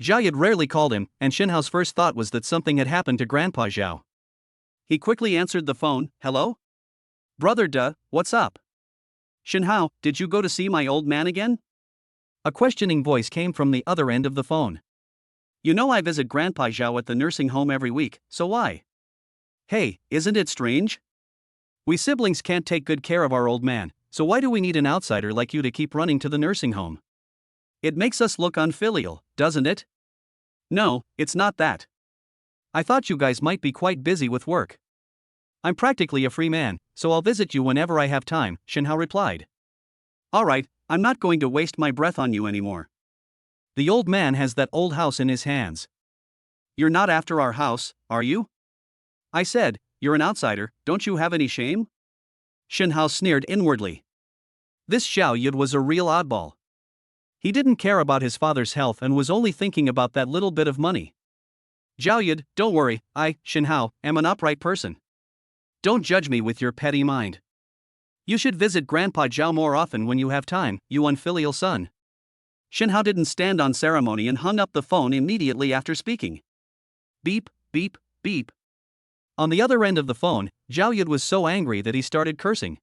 Zhao Yud rarely called him, and Shinhao's first thought was that something had happened to Grandpa Zhao. He quickly answered the phone. "Hello? Brother Duh, what's up? Shinhao, did you go to see my old man again?" A questioning voice came from the other end of the phone. "You know I visit Grandpa Zhao at the nursing home every week, so why?" "Hey, isn't it strange? We siblings can't take good care of our old man, so why do we need an outsider like you to keep running to the nursing home? It makes us look unfilial, doesn't it?" "No, it's not that. I thought you guys might be quite busy with work." "I'm practically a free man, so I'll visit you whenever I have time," Shinhao replied. "Alright, I'm not going to waste my breath on you anymore." The old man has that old house in his hands. "You're not after our house, are you?" I said, "You're an outsider, don't you have any shame?" Shinhao sneered inwardly. This Zhao Yud was a real oddball. He didn't care about his father's health and was only thinking about that little bit of money. "Zhao Yud, don't worry, I, Shinhao, am an upright person. Don't judge me with your petty mind. You should visit Grandpa Zhao more often when you have time, you unfilial son. Shen Hao didn't stand on ceremony and hung up the phone immediately after speaking. Beep, beep, beep. On the other end of the phone, Zhao Yud was so angry that he started cursing.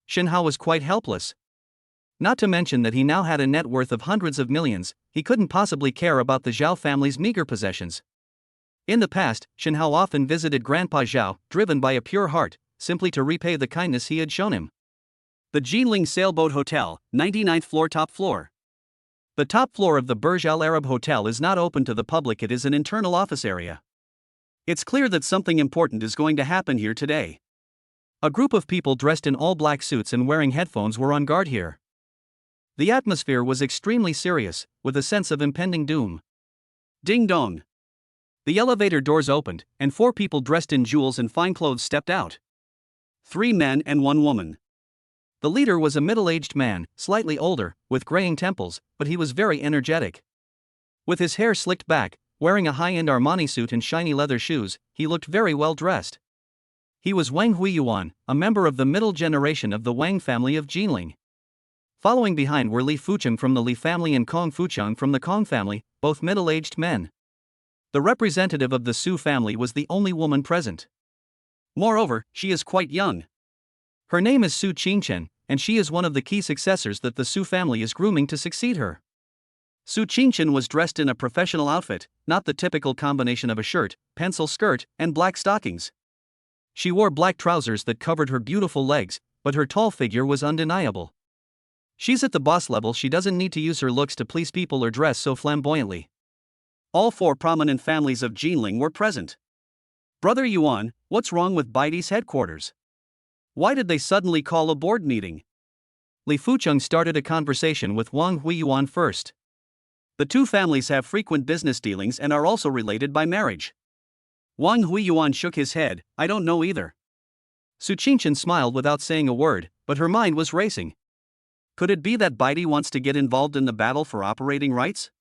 Shen Hao was quite helpless. Not to mention that he now had a net worth of hundreds of millions, he couldn't possibly care about the Zhao family's meager possessions. In the past, Shen Hao often visited Grandpa Zhao, driven by a pure heart, simply to repay the kindness he had shown him. The Jinling Sailboat Hotel, 99th floor, top floor. The top floor of the Burj Al Arab Hotel is not open to the public, it is an internal office area. It's clear that something important is going to happen here today. A group of people dressed in all black suits and wearing headphones were on guard here. The atmosphere was extremely serious, with a sense of impending doom. Ding dong. The elevator doors opened, and 4 people dressed in jewels and fine clothes stepped out. 3 men and 1 woman. The leader was a middle-aged man, slightly older, with graying temples, but he was very energetic. With his hair slicked back, wearing a high-end Armani suit and shiny leather shoes, he looked very well dressed. He was Wang Huiyuan, a member of the middle generation of the Wang family of Jinling. Following behind were Li Fucheng from the Li family and Kong Fucheng from the Kong family, both middle-aged men. The representative of the Su family was the only woman present. Moreover, she is quite young. Her name is Su Qingchen, and she is one of the key successors that the Su family is grooming to succeed her. Su Qingchen was dressed in a professional outfit, not the typical combination of a shirt, pencil skirt, and black stockings. She wore black trousers that covered her beautiful legs, but her tall figure was undeniable. She's at the boss level, she doesn't need to use her looks to please people or dress so flamboyantly. All 4 prominent families of Jinling were present. Brother Yuan, what's wrong with Baidi's headquarters? Why did they suddenly call a board meeting? Li Fucheng started a conversation with Wang Huiyuan first. The 2 families have frequent business dealings and are also related by marriage. Wang Huiyuan shook his head, I don't know either. Su Qingchen smiled without saying a word, but her mind was racing. Could it be that Baidi wants to get involved in the battle for operating rights?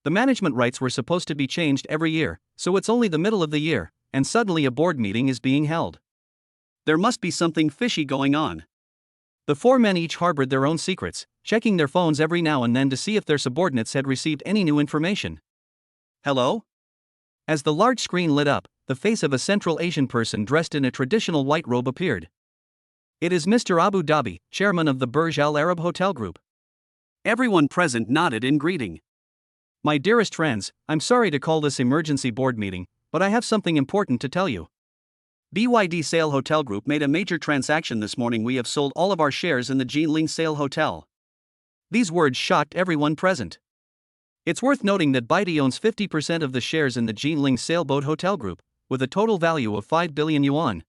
The management rights were supposed to be changed every year, so it's only the middle of the year, and suddenly a board meeting is being held. There must be something fishy going on. The 4 men each harbored their own secrets, checking their phones every now and then to see if their subordinates had received any new information. Hello? As the large screen lit up, the face of a Central Asian person dressed in a traditional white robe appeared. It is Mr. Abu Dhabi, chairman of the Burj Al Arab Hotel Group. Everyone present nodded in greeting. My dearest friends, I'm sorry to call this emergency board meeting, but I have something important to tell you. BYD Sale Hotel Group made a major transaction this morning. We have sold all of our shares in the Jinling Sale Hotel. These words shocked everyone present. It's worth noting that Baidi owns 50% of the shares in the Jinling Sailboat Hotel Group, with a total value of 5 billion yuan.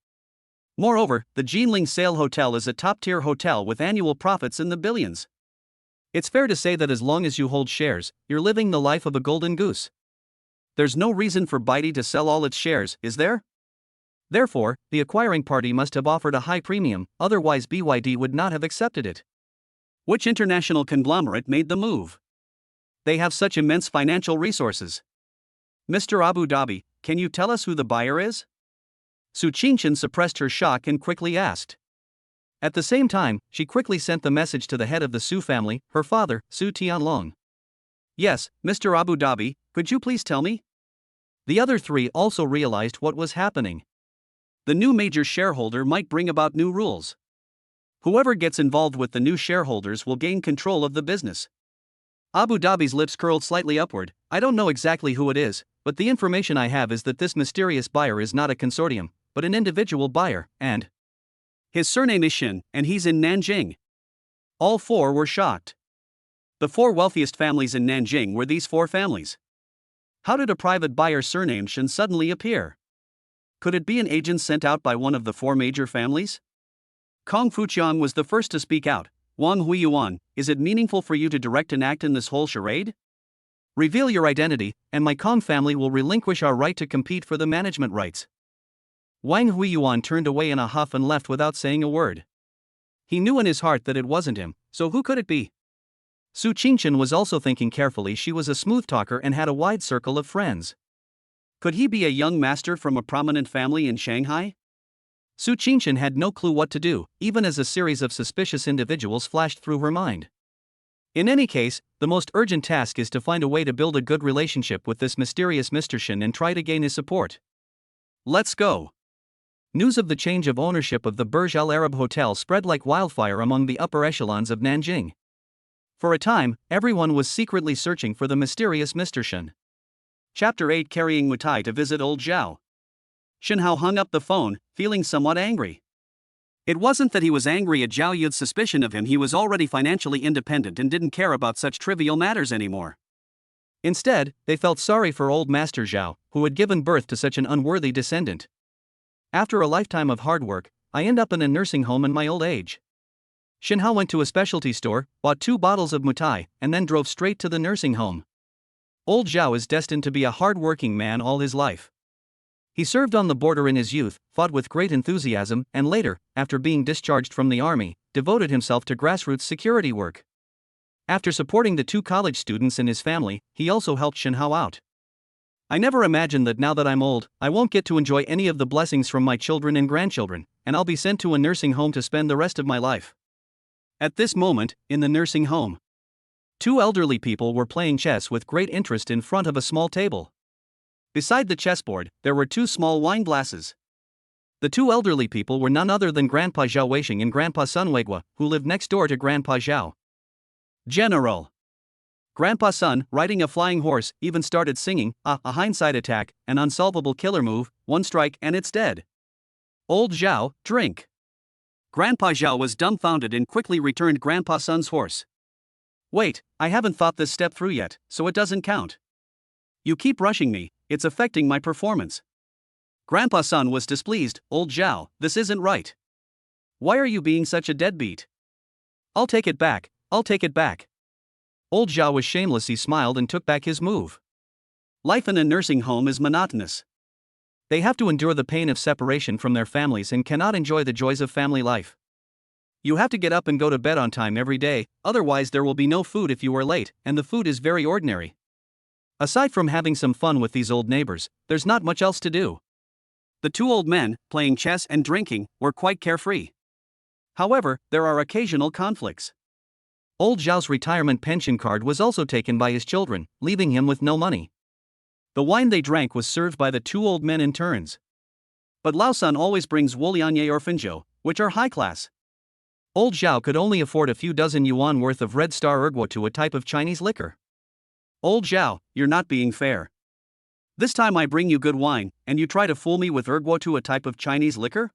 Moreover, the Jinling Sale Hotel is a top-tier hotel with annual profits in the billions. It's fair to say that as long as you hold shares, you're living the life of a golden goose. There's no reason for Baidi to sell all its shares, is there? Therefore, the acquiring party must have offered a high premium, otherwise BYD would not have accepted it. Which international conglomerate made the move? They have such immense financial resources. Mr. Abu Dhabi, can you tell us who the buyer is? Su Qingchen suppressed her shock and quickly asked. At the same time, she quickly sent the message to the head of the Su family, her father, Su Tianlong. Yes, Mr. Abu Dhabi, could you please tell me? The other 3 also realized what was happening. The new major shareholder might bring about new rules. Whoever gets involved with the new shareholders will gain control of the business. Abu Dhabi's lips curled slightly upward. I don't know exactly who it is, but the information I have is that this mysterious buyer is not a consortium, but an individual buyer, and his surname is Shin, and he's in Nanjing. All 4 were shocked. The 4 wealthiest families in Nanjing were these 4 families. How did a private buyer surnamed Shin suddenly appear? Could it be an agent sent out by one of the 4 major families? Kong Fucheng was the first to speak out. Wang Huiyuan, is it meaningful for you to direct an act in this whole charade? Reveal your identity, and my Kong family will relinquish our right to compete for the management rights. Wang Huiyuan turned away in a huff and left without saying a word. He knew in his heart that it wasn't him, so who could it be? Su Qingchen was also thinking carefully. She was a smooth talker and had a wide circle of friends. Could he be a young master from a prominent family in Shanghai? Su Qingshan had no clue what to do, even as a series of suspicious individuals flashed through her mind. In any case, the most urgent task is to find a way to build a good relationship with this mysterious Mr. Shen and try to gain his support. Let's go. News of the change of ownership of the Burj Al Arab Hotel spread like wildfire among the upper echelons of Nanjing. For a time, everyone was secretly searching for the mysterious Mr. Shen. Chapter 8: Carrying Mutai to visit Old Zhao. Shen Hao hung up the phone, feeling somewhat angry. It wasn't that he was angry at Zhao Yu's suspicion of him, he was already financially independent and didn't care about such trivial matters anymore. Instead, they felt sorry for old Master Zhao, who had given birth to such an unworthy descendant. After a lifetime of hard work, I end up in a nursing home in my old age. Shen Hao went to a specialty store, bought 2 bottles of mutai, and then drove straight to the nursing home. Old Zhao is destined to be a hard-working man all his life. He served on the border in his youth, fought with great enthusiasm, and later, after being discharged from the army, devoted himself to grassroots security work. After supporting the 2 college students and his family, he also helped Shen Hao out. I never imagined that now that I'm old, I won't get to enjoy any of the blessings from my children and grandchildren, and I'll be sent to a nursing home to spend the rest of my life. At this moment, in the nursing home, 2 elderly people were playing chess with great interest in front of a small table. Beside the chessboard, there were 2 small wine glasses. The 2 elderly people were none other than Grandpa Zhao Weixing and Grandpa Sun Weigua, who lived next door to Grandpa Zhao. General. Grandpa Sun, riding a flying horse, even started singing, a hindsight attack, an unsolvable killer move, 1 strike and it's dead. Old Zhao, drink. Grandpa Zhao was dumbfounded and quickly returned Grandpa Sun's horse. Wait, I haven't thought this step through yet, so it doesn't count. You keep rushing me, it's affecting my performance. Grandpa Sun was displeased. Old Zhao, this isn't right. Why are you being such a deadbeat? I'll take it back, I'll take it back. Old Zhao was shameless. He smiled and took back his move. Life in a nursing home is monotonous. They have to endure the pain of separation from their families and cannot enjoy the joys of family life. You have to get up and go to bed on time every day, otherwise there will be no food if you are late, and the food is very ordinary. Aside from having some fun with these old neighbors, there's not much else to do. The 2 old men, playing chess and drinking, were quite carefree. However, there are occasional conflicts. Old Zhao's retirement pension card was also taken by his children, leaving him with no money. The wine they drank was served by the 2 old men in turns. But Lao Sun always brings Wulianye or Finzhou, which are high class. Old Zhao could only afford a few dozen yuan worth of Red Star Erguo, a type of Chinese liquor. Old Zhao, you're not being fair. This time I bring you good wine, and you try to fool me with Erguo, a type of Chinese liquor?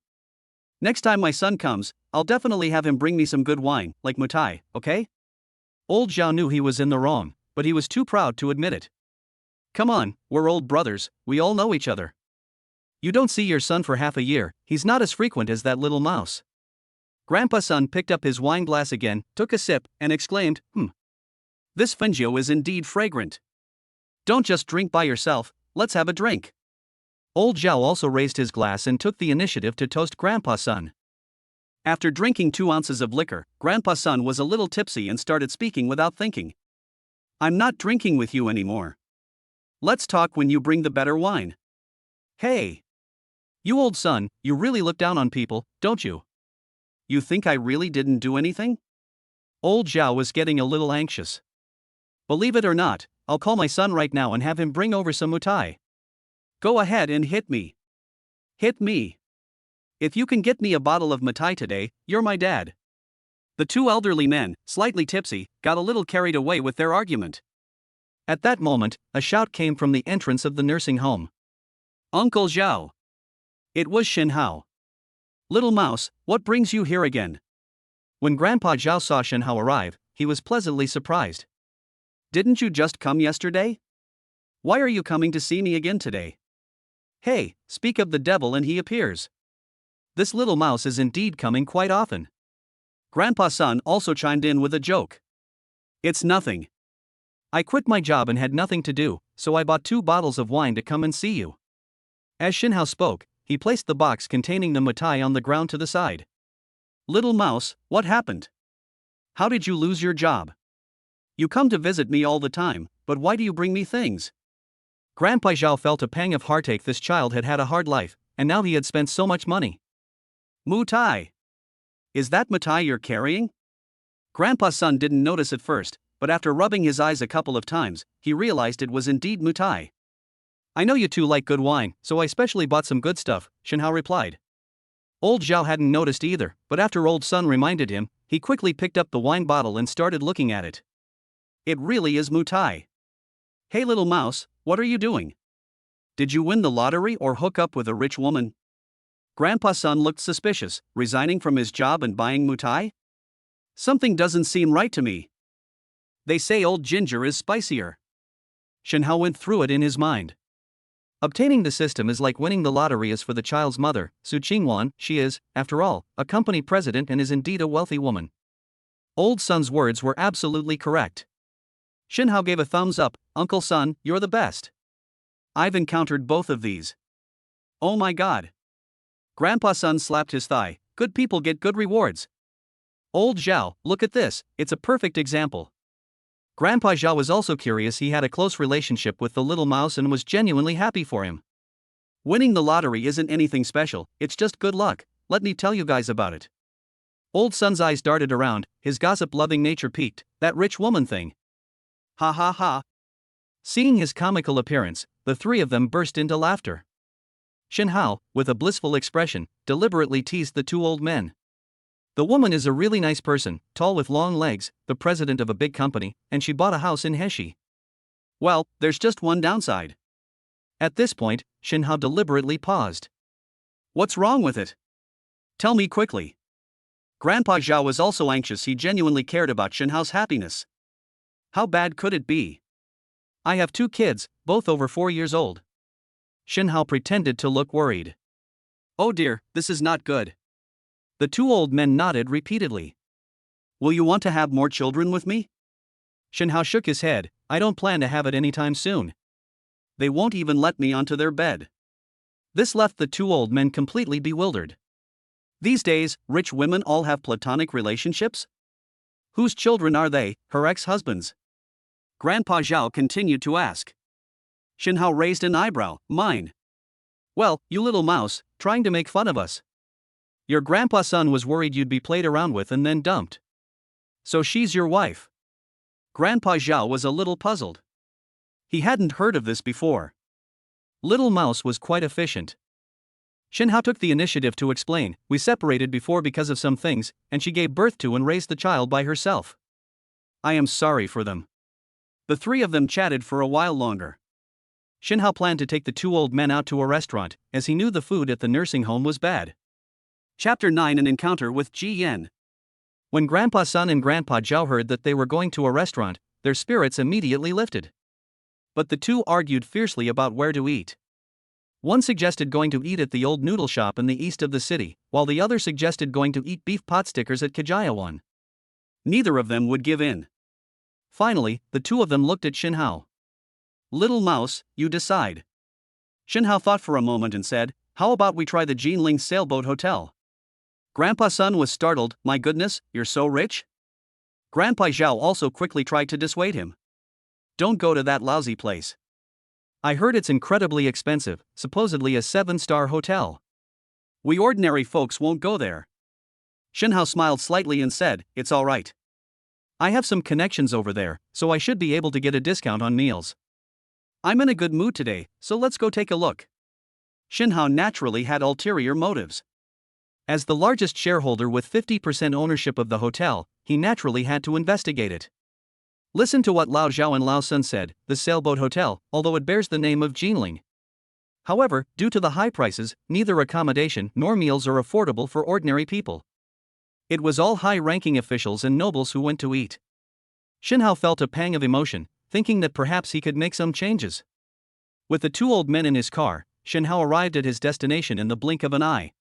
Next time my son comes, I'll definitely have him bring me some good wine, like mutai, okay? Old Zhao knew he was in the wrong, but he was too proud to admit it. Come on, we're old brothers, we all know each other. You don't see your son for half a year, he's not as frequent as that little mouse. Grandpa Sun picked up his wine glass again, took a sip, and exclaimed, This Finzhou is indeed fragrant. Don't just drink by yourself, let's have a drink. Old Zhao also raised his glass and took the initiative to toast Grandpa Sun. After drinking 2 ounces of liquor, Grandpa Sun was a little tipsy and started speaking without thinking. I'm not drinking with you anymore. Let's talk when you bring the better wine. Hey! You old son, you really look down on people, don't you? You think I really didn't do anything? Old Zhao was getting a little anxious. Believe it or not, I'll call my son right now and have him bring over some mutai. Go ahead and hit me. Hit me. If you can get me a bottle of mutai today, you're my dad. The 2 elderly men, slightly tipsy, got a little carried away with their argument. At that moment, a shout came from the entrance of the nursing home. Uncle Zhao. It was Shen Hao. Little mouse, what brings you here again? When Grandpa Zhao saw Shen Hao arrive, he was pleasantly surprised. Didn't you just come yesterday? Why are you coming to see me again today? Hey, speak of the devil and he appears. This little mouse is indeed coming quite often. Grandpa Sun also chimed in with a joke. It's nothing. I quit my job and had nothing to do, so I bought 2 bottles of wine to come and see you. As Shen Hao spoke, he placed the box containing the mutai on the ground to the side. Little mouse, what happened? How did you lose your job? You come to visit me all the time, but why do you bring me things? Grandpa Zhao felt a pang of heartache. This child had had a hard life, and now he had spent so much money. Mutai. Is that Mutai you're carrying? Grandpa's son didn't notice at first, but after rubbing his eyes a couple of times, he realized it was indeed Mutai. I know you two like good wine, so I specially bought some good stuff, Shenhao replied. Old Zhao hadn't noticed either, but after old son reminded him, he quickly picked up the wine bottle and started looking at it. It really is Mutai. Hey little mouse, what are you doing? Did you win the lottery or hook up with a rich woman? Grandpa's son looked suspicious, resigning from his job and buying Mutai? Something doesn't seem right to me. They say old ginger is spicier. Shenhao went through it in his mind. Obtaining the system is like winning the lottery. As for the child's mother, Su Qingwan, she is, after all, a company president and is indeed a wealthy woman. Old son's words were absolutely correct. Shenhao gave a thumbs up. Uncle son, you're the best. I've encountered both of these. Oh my god. Grandpa's son slapped his thigh. Good people get good rewards. Old Zhao, look at this, it's a perfect example. Grandpa Zhao was also curious. He had a close relationship with the little mouse and was genuinely happy for him. Winning the lottery isn't anything special, it's just good luck. Let me tell you guys about it. Old son's eyes darted around, his gossip-loving nature piqued. That rich woman thing. Ha ha ha. Seeing his comical appearance, the three of them burst into laughter. Shenhao, with a blissful expression, deliberately teased the two old men. The woman is a really nice person, tall with long legs, the president of a big company, and she bought a house in Heshi. Well, there's just one downside. At this point, Shenhao deliberately paused. What's wrong with it? Tell me quickly. Grandpa Zhao was also anxious. He genuinely cared about Shenhao's happiness. How bad could it be? I have 2 kids, both over 4 years old. Shenhao pretended to look worried. Oh dear, this is not good. The 2 old men nodded repeatedly. Will you want to have more children with me? Shenhao shook his head. I don't plan to have it anytime soon. They won't even let me onto their bed. This left the 2 old men completely bewildered. These days, rich women all have platonic relationships? Whose children are they, her ex-husbands? Grandpa Zhao continued to ask. Shenhao raised an eyebrow. Mine. Well, you little mouse, trying to make fun of us. Your grandpa's son was worried you'd be played around with and then dumped. So she's your wife? Grandpa Zhao was a little puzzled. He hadn't heard of this before. Little mouse was quite efficient. Shenhao took the initiative to explain. We separated before because of some things, and she gave birth to and raised the child by herself. I am sorry for them. The 3 of them chatted for a while longer. Shenhao planned to take the 2 old men out to a restaurant, as he knew the food at the nursing home was bad. Chapter 9: An Encounter with Ji Yan. When Grandpa Sun and Grandpa Zhao heard that they were going to a restaurant, their spirits immediately lifted. But the 2 argued fiercely about where to eat. One suggested going to eat at the old noodle shop in the east of the city, while the other suggested going to eat beef pot stickers at Kajiawan. Neither of them would give in. Finally, the 2 of them looked at Shenhao. Little mouse, you decide. Shenhao thought for a moment and said, how about we try the Jinling Sailboat Hotel? Grandpa Sun was startled. My goodness, you're so rich? Grandpa Zhao also quickly tried to dissuade him. Don't go to that lousy place. I heard it's incredibly expensive, supposedly a 7-star hotel. We ordinary folks won't go there. Shenhao smiled slightly and said, it's all right. I have some connections over there, so I should be able to get a discount on meals. I'm in a good mood today, so let's go take a look. Shenhao naturally had ulterior motives. As the largest shareholder with 50% ownership of the hotel, he naturally had to investigate it. Listen to what Lao Zhao and Lao Sun said. The Sailboat Hotel, although it bears the name of Jinling. However, due to the high prices, neither accommodation nor meals are affordable for ordinary people. It was all high-ranking officials and nobles who went to eat. Shenhao felt a pang of emotion, thinking that perhaps he could make some changes. With the 2 old men in his car, Shenhao arrived at his destination in the blink of an eye.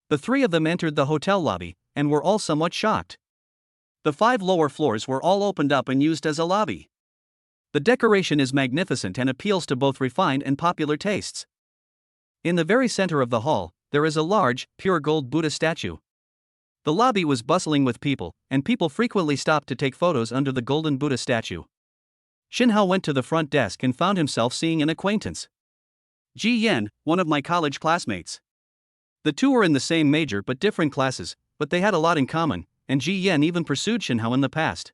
The 3 of them entered the hotel lobby, and were all somewhat shocked. The 5 lower floors were all opened up and used as a lobby. The decoration is magnificent and appeals to both refined and popular tastes. In the very center of the hall, there is a large, pure gold Buddha statue. The lobby was bustling with people, and people frequently stopped to take photos under the golden Buddha statue. Shenhao went to the front desk and found himself seeing an acquaintance. Ji Yan, one of my college classmates. The two were in the same major but different classes, but they had a lot in common, and Ji Yan even pursued Shinhao in the past.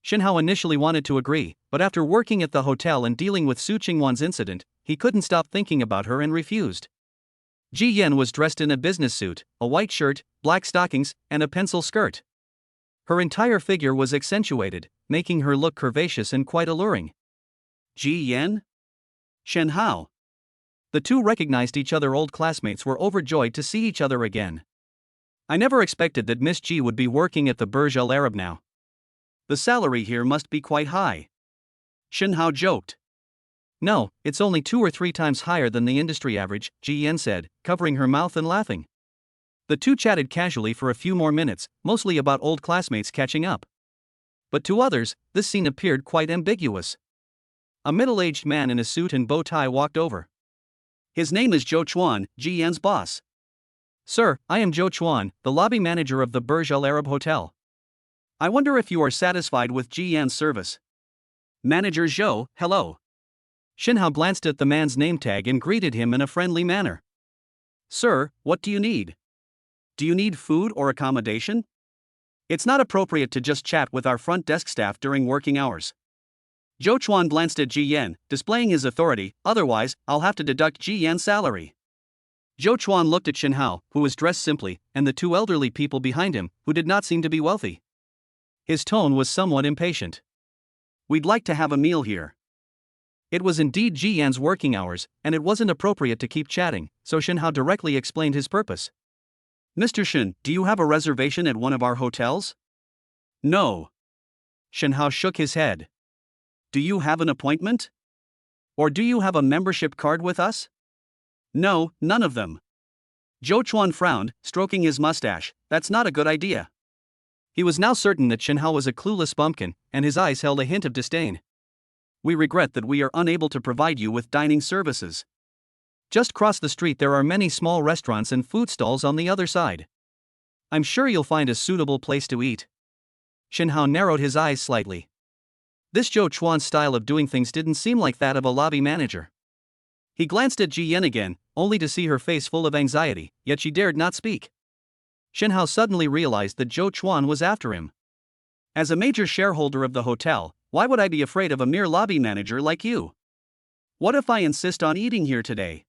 Shinhao initially wanted to agree, but after working at the hotel and dealing with Su Qingwan's incident, he couldn't stop thinking about her and refused. Ji Yan was dressed in a business suit, a white shirt, black stockings, and a pencil skirt. Her entire figure was accentuated, making her look curvaceous and quite alluring. Ji Yan? Shinhao. The two recognized each other. Old classmates were overjoyed to see each other again. I never expected that Miss Ji would be working at the Burj Al Arab now. The salary here must be quite high. Shinhao joked. No, it's only 2 or 3 times higher than the industry average, Ji Yan said, covering her mouth and laughing. The two chatted casually for a few more minutes, mostly about old classmates catching up. But to others, this scene appeared quite ambiguous. A middle-aged man in a suit and bow tie walked over. His name is Zhou Chuan, Ji Yan's boss. Sir, I am Zhou Chuan, the lobby manager of the Burj Al Arab Hotel. I wonder if you are satisfied with Ji Yan's service. Manager Zhou, hello. Shinhao glanced at the man's name tag and greeted him in a friendly manner. Sir, what do you need? Do you need food or accommodation? It's not appropriate to just chat with our front desk staff during working hours. Zhou Chuan glanced at Ji Yan, displaying his authority, otherwise, I'll have to deduct Ji Yan's salary. Zhou Chuan looked at Shinhao, who was dressed simply, and the two elderly people behind him, who did not seem to be wealthy. His tone was somewhat impatient. We'd like to have a meal here. It was indeed Ji Yan's working hours, and it wasn't appropriate to keep chatting, so Shinhao directly explained his purpose. Mr. Shin, do you have a reservation at one of our hotels? No. Shinhao shook his head. Do you have an appointment? Or do you have a membership card with us? No, none of them. Zhou Chuan frowned, stroking his mustache. That's not a good idea. He was now certain that Shinhao was a clueless bumpkin, and his eyes held a hint of disdain. We regret that we are unable to provide you with dining services. Just cross the street there are many small restaurants and food stalls on the other side. I'm sure you'll find a suitable place to eat. Shinhao narrowed his eyes slightly. This Zhou Chuan's style of doing things didn't seem like that of a lobby manager. He glanced at Ji Yan again, only to see her face full of anxiety, yet she dared not speak. Shinhao suddenly realized that Zhou Chuan was after him. As a major shareholder of the hotel, why would I be afraid of a mere lobby manager like you? What if I insist on eating here today?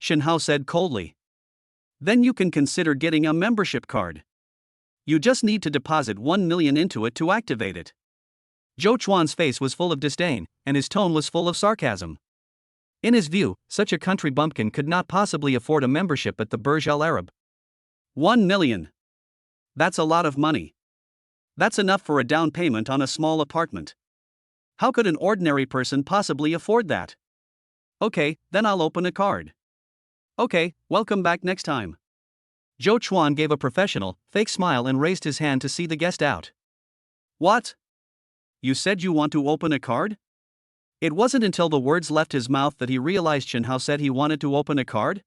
Shinhao said coldly. Then you can consider getting a membership card. You just need to deposit 1 million into it to activate it. Zhou Chuan's face was full of disdain, and his tone was full of sarcasm. In his view, such a country bumpkin could not possibly afford a membership at the Burj Al Arab. 1 million. That's a lot of money. That's enough for a down payment on a small apartment. How could an ordinary person possibly afford that? Okay, then I'll open a card. Okay, welcome back next time. Zhou Chuan gave a professional, fake smile and raised his hand to see the guest out. What? You said you want to open a card? It wasn't until the words left his mouth that he realized Shinhao said he wanted to open a card.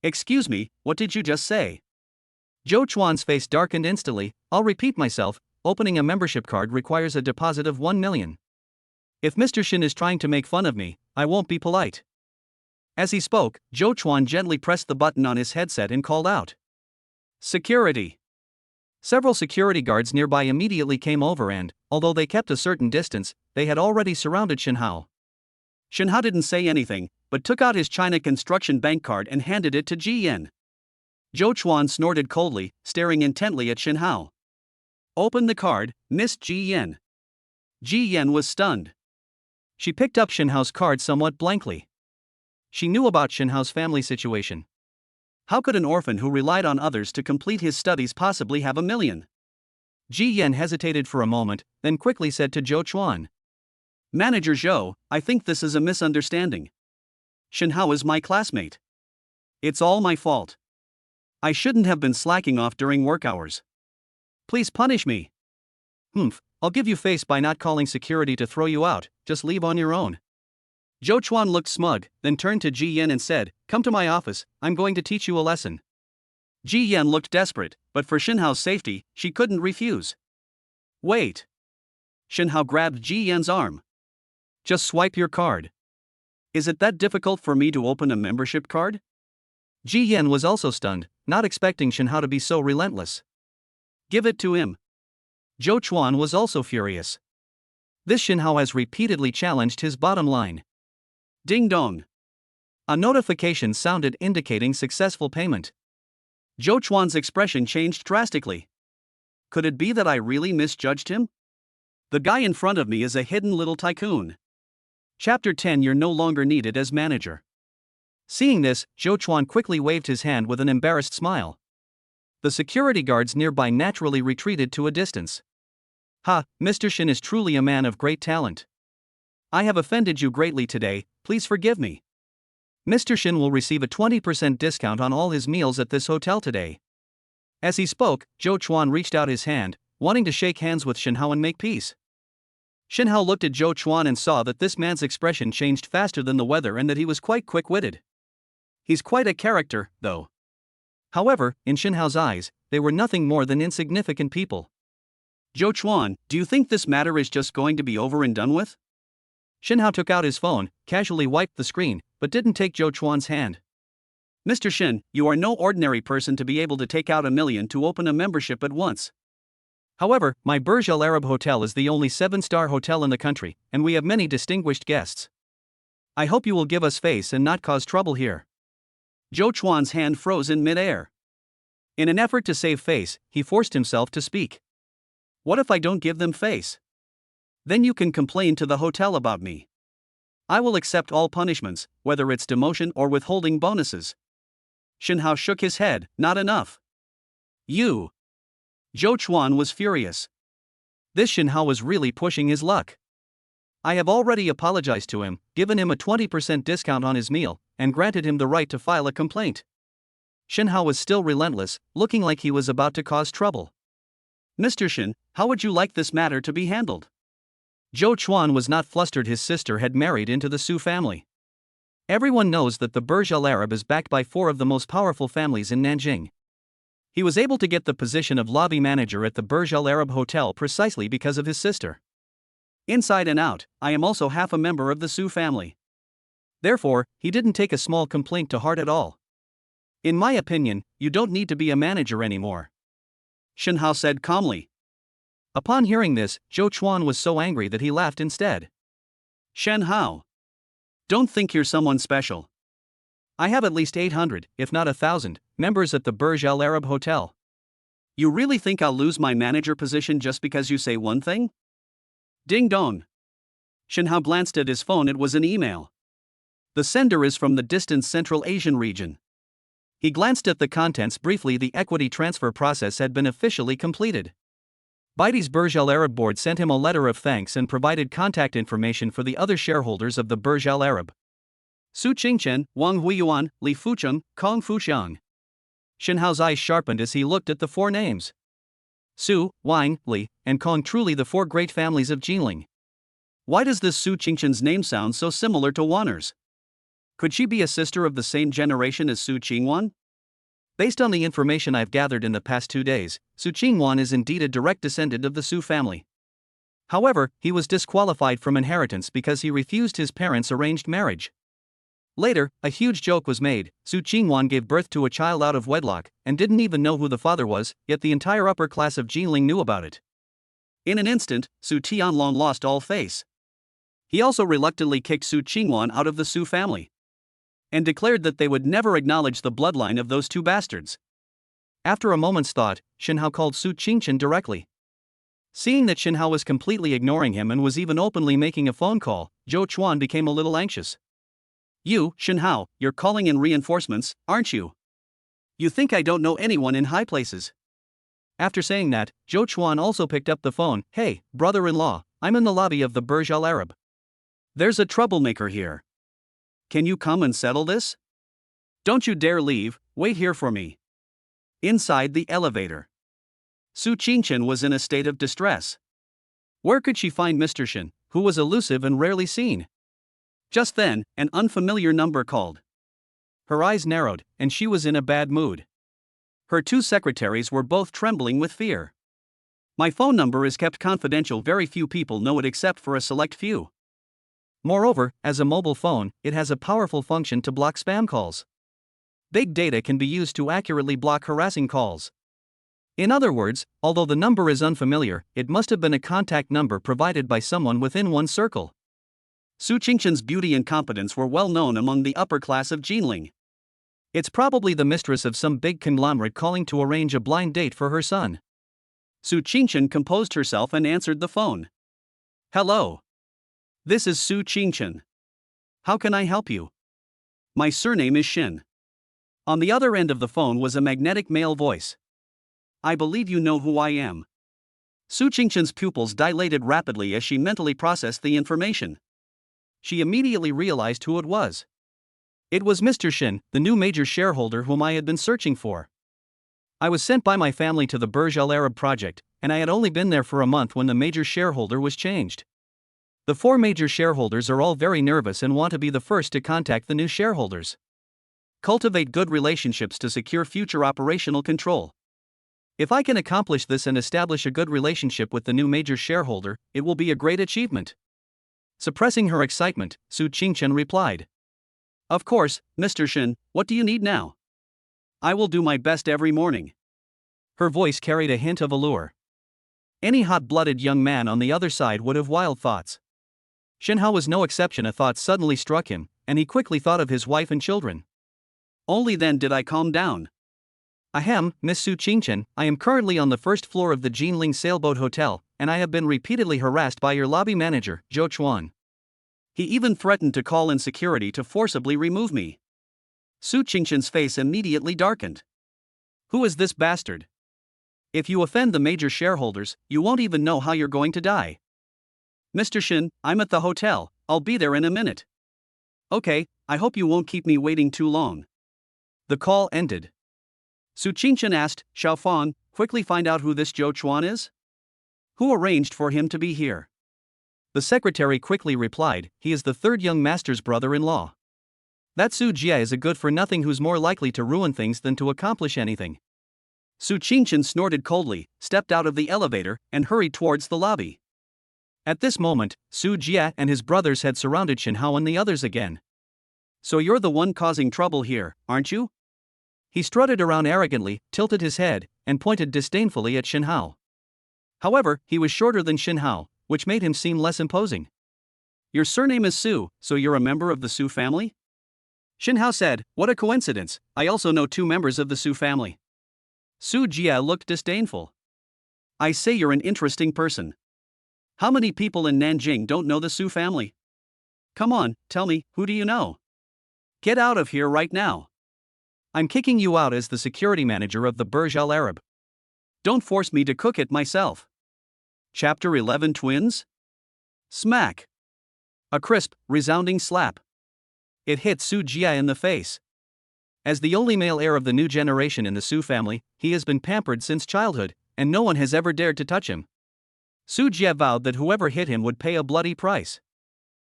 Excuse me, what did you just say? Zhou Chuan's face darkened instantly. I'll repeat myself, opening a membership card requires a deposit of 1 million. If Mr. Shin is trying to make fun of me, I won't be polite. As he spoke, Zhou Chuan gently pressed the button on his headset and called out. Security. Several security guards nearby immediately came over and, although they kept a certain distance, they had already surrounded Shinhao. Shinhao didn't say anything, but took out his China Construction Bank card and handed it to Ji Yan. Zhou Chuan snorted coldly, staring intently at Shinhao. Open the card, Miss Ji Yan. Ji Yan was stunned. She picked up Shinhao's card somewhat blankly. She knew about Shinhao's family situation. How could an orphan who relied on others to complete his studies possibly have 1 million? Ji Yan hesitated for a moment, then quickly said to Zhou Chuan. Manager Zhou, I think this is a misunderstanding. Shinhao is my classmate. It's all my fault. I shouldn't have been slacking off during work hours. Please punish me. I'll give you face by not calling security to throw you out, just leave on your own. Zhou Chuan looked smug, then turned to Ji Yan and said, Come to my office, I'm going to teach you a lesson. Ji Yan looked desperate, but for Shinhao's safety, she couldn't refuse. Wait. Shinhao grabbed Ji Yan's arm. Just swipe your card. Is it that difficult for me to open a membership card? Ji Yan was also stunned, not expecting Shen Hao to be so relentless. Give it to him. Zhou Chuan was also furious. This Shen Hao has repeatedly challenged his bottom line. Ding dong. A notification sounded indicating successful payment. Zhou Chuan's expression changed drastically. Could it be that I really misjudged him? The guy in front of me is a hidden little tycoon. Chapter 10 You're no longer needed as manager. Seeing this, Zhou Chuan quickly waved his hand with an embarrassed smile. The security guards nearby naturally retreated to a distance. Ha, Mr. Shen is truly a man of great talent. I have offended you greatly today, please forgive me. Mr. Shen will receive a 20% discount on all his meals at this hotel today. As he spoke, Zhou Chuan reached out his hand, wanting to shake hands with Shen Hao and make peace. Shen Hao looked at Zhou Chuan and saw that this man's expression changed faster than the weather and that he was quite quick-witted. He's quite a character, though. However, in Shen Hao's eyes, they were nothing more than insignificant people. Zhou Chuan, do you think this matter is just going to be over and done with? Shen Hao took out his phone, casually wiped the screen, but didn't take Zhou Chuan's hand. Mr. Shen, you are no ordinary person to be able to take out $1 million to open a membership at once. However, my Burj Al Arab Hotel is the only 7-star hotel in the country, and we have many distinguished guests. I hope you will give us face and not cause trouble here. Zhou Chuan's hand froze in mid-air. In an effort to save face, he forced himself to speak. What if I don't give them face? Then you can complain to the hotel about me. I will accept all punishments, whether it's demotion or withholding bonuses. Shen Hao shook his head, not enough. You. Zhou Chuan was furious. This Shen Hao was really pushing his luck. I have already apologized to him, given him a 20% discount on his meal, and granted him the right to file a complaint. Shen Hao was still relentless, looking like he was about to cause trouble. Mr. Shen, how would you like this matter to be handled? Zhou Chuan was not flustered his sister had married into the Su family. Everyone knows that the Burj Al Arab is backed by 4 of the most powerful families in Nanjing. He was able to get the position of lobby manager at the Burj Al Arab Hotel precisely because of his sister. Inside and out, I am also half a member of the Su family. Therefore, he didn't take a small complaint to heart at all. In my opinion, you don't need to be a manager anymore, Shen Hao said calmly. Upon hearing this, Zhou Chuan was so angry that he laughed instead. Shen Hao. Don't think you're someone special. I have at least 800, if not 1,000, members at the Burj Al Arab Hotel. You really think I'll lose my manager position just because you say one thing? Ding dong. Shen Hao glanced at his phone. It was an email. The sender is from the distant Central Asian region. He glanced at the contents briefly. The equity transfer process had been officially completed. Baidi's Burj Al Arab board sent him a letter of thanks and provided contact information for the other shareholders of the Burj Al Arab. Su Qingchen, Wang Huiyuan, Li Fucheng, Kong Fuxiang. Shen Hao's eyes sharpened as he looked at the 4 names. Su, Wang, Li, and Kong, truly the 4 great families of Jinling. Why does this Su Qingchen's name sound so similar to Wanner's? Could she be a sister of the same generation as Su Qingwan? Based on the information I've gathered in the past 2 days, Su Qingwan is indeed a direct descendant of the Su family. However, he was disqualified from inheritance because he refused his parents' arranged marriage. Later, a huge joke was made. Su Qingwan gave birth to a child out of wedlock and didn't even know who the father was, yet the entire upper class of Jinling knew about it. In an instant, Su Tianlong lost all face. He also reluctantly kicked Su Qingwan out of the Su family and declared that they would never acknowledge the bloodline of those 2 bastards. After a moment's thought, Shen Hao called Su Qingchen directly. Seeing that Shen Hao was completely ignoring him and was even openly making a phone call, Zhou Chuan became a little anxious. You, Shen Hao, you're calling in reinforcements, aren't you? You think I don't know anyone in high places? After saying that, Zhou Chuan also picked up the phone. Hey, brother-in-law, I'm in the lobby of the Burj Al Arab. There's a troublemaker here. Can you come and settle this? Don't you dare leave, wait here for me. Inside the elevator, Su Qingchen was in a state of distress. Where could she find Mr. Shen, who was elusive and rarely seen? Just then, an unfamiliar number called. Her eyes narrowed, and she was in a bad mood. Her 2 secretaries were both trembling with fear. My phone number is kept confidential. Very few people know it except for a select few. Moreover, as a mobile phone, it has a powerful function to block spam calls. Big data can be used to accurately block harassing calls. In other words, although the number is unfamiliar, it must have been a contact number provided by someone within one's circle. Su Qingqian's beauty and competence were well known among the upper class of Jinling. It's probably the mistress of some big conglomerate calling to arrange a blind date for her son. Su Qingqian composed herself and answered the phone. Hello. This is Su Qingqian. How can I help you? My surname is Shin. On the other end of the phone was a magnetic male voice. I believe you know who I am. Su Qingqian's pupils dilated rapidly as she mentally processed the information. She immediately realized who it was. It was Mr. Shin, the new major shareholder whom I had been searching for. I was sent by my family to the Burj Al Arab project, and I had only been there for a month when the major shareholder was changed. The 4 major shareholders are all very nervous and want to be the first to contact the new shareholders. Cultivate good relationships to secure future operational control. If I can accomplish this and establish a good relationship with the new major shareholder, it will be a great achievement. Suppressing her excitement, Su Qingqian replied. Of course, Mr. Shin, what do you need now? I will do my best every morning. Her voice carried a hint of allure. Any hot-blooded young man on the other side would have wild thoughts. Shinhao was no exception. A thought suddenly struck him, and he quickly thought of his wife and children. Only then did I calm down. Ahem, Miss Su Qingqian, I am currently on the first floor of the Jinling Sailboat Hotel, and I have been repeatedly harassed by your lobby manager, Zhou Chuan. He even threatened to call in security to forcibly remove me. Su Qingqian's face immediately darkened. Who is this bastard? If you offend the major shareholders, you won't even know how you're going to die. Mr. Shin, I'm at the hotel, I'll be there in a minute. Okay, I hope you won't keep me waiting too long. The call ended. Su Qingqian asked, Xiaofan, quickly find out who this Zhou Chuan is? Who arranged for him to be here? The secretary quickly replied, he is the 3rd young master's brother-in-law. That Su Jia is a good-for-nothing who's more likely to ruin things than to accomplish anything. Su Qingqian snorted coldly, stepped out of the elevator, and hurried towards the lobby. At this moment, Su Jia and his brothers had surrounded Shinhao and the others again. So you're the one causing trouble here, aren't you? He strutted around arrogantly, tilted his head, and pointed disdainfully at Shinhao. However, he was shorter than Shinhao, which made him seem less imposing. Your surname is Su, so you're a member of the Su family? Shinhao said, what a coincidence, I also know 2 members of the Su family. Su Jia looked disdainful. I say you're an interesting person. How many people in Nanjing don't know the Su family? Come on, tell me, who do you know? Get out of here right now. I'm kicking you out as the security manager of the Burj Al Arab. Don't force me to cook it myself. Chapter 11 Twins? Smack. A crisp, resounding slap. It hit Su Jia in the face. As the only male heir of the new generation in the Su family, he has been pampered since childhood, and no one has ever dared to touch him. Su Jia vowed that whoever hit him would pay a bloody price.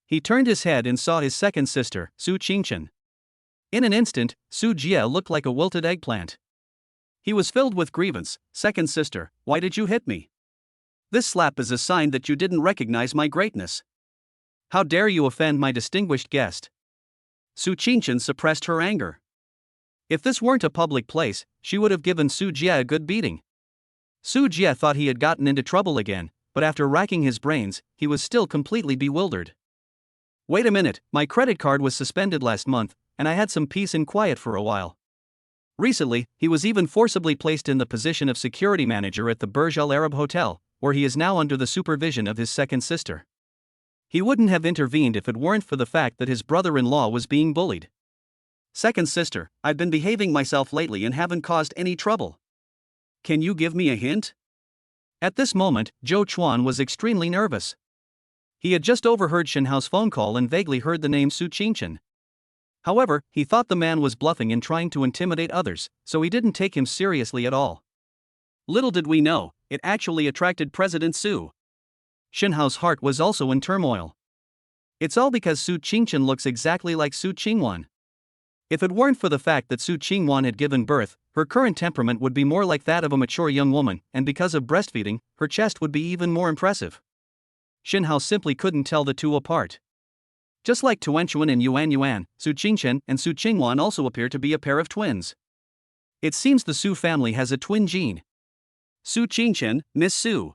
He turned his head and saw his second sister, Su Qingqian. In an instant, Su Jia looked like a wilted eggplant. He was filled with grievance. Second sister, why did you hit me? This slap is a sign that you didn't recognize my greatness. How dare you offend my distinguished guest? Su Qingqian suppressed her anger. If this weren't a public place, she would have given Su Jia a good beating. Su Jia thought he had gotten into trouble again, but after racking his brains, he was still completely bewildered. Wait a minute, my credit card was suspended last month, and I had some peace and quiet for a while. Recently, he was even forcibly placed in the position of security manager at the Burj Al Arab Hotel, where he is now under the supervision of his second sister. He wouldn't have intervened if it weren't for the fact that his brother-in-law was being bullied. Second sister, I've been behaving myself lately and haven't caused any trouble. Can you give me a hint? At this moment, Zhou Chuan was extremely nervous. He had just overheard Shinhao's phone call and vaguely heard the name Su Qingqian. However, he thought the man was bluffing and trying to intimidate others, so he didn't take him seriously at all. Little did we know, it actually attracted President Su. Shinhao's heart was also in turmoil. It's all because Su Qingqian looks exactly like Su Qingwan. If it weren't for the fact that Su Qingwan had given birth, her current temperament would be more like that of a mature young woman, and because of breastfeeding, her chest would be even more impressive. Shinhao simply couldn't tell the two apart. Just like Tuanchuan and Yuan Yuan, Su Qingchen and Su Qingwan also appear to be a pair of twins. It seems the Su family has a twin gene. Su Qingchen, Miss Su.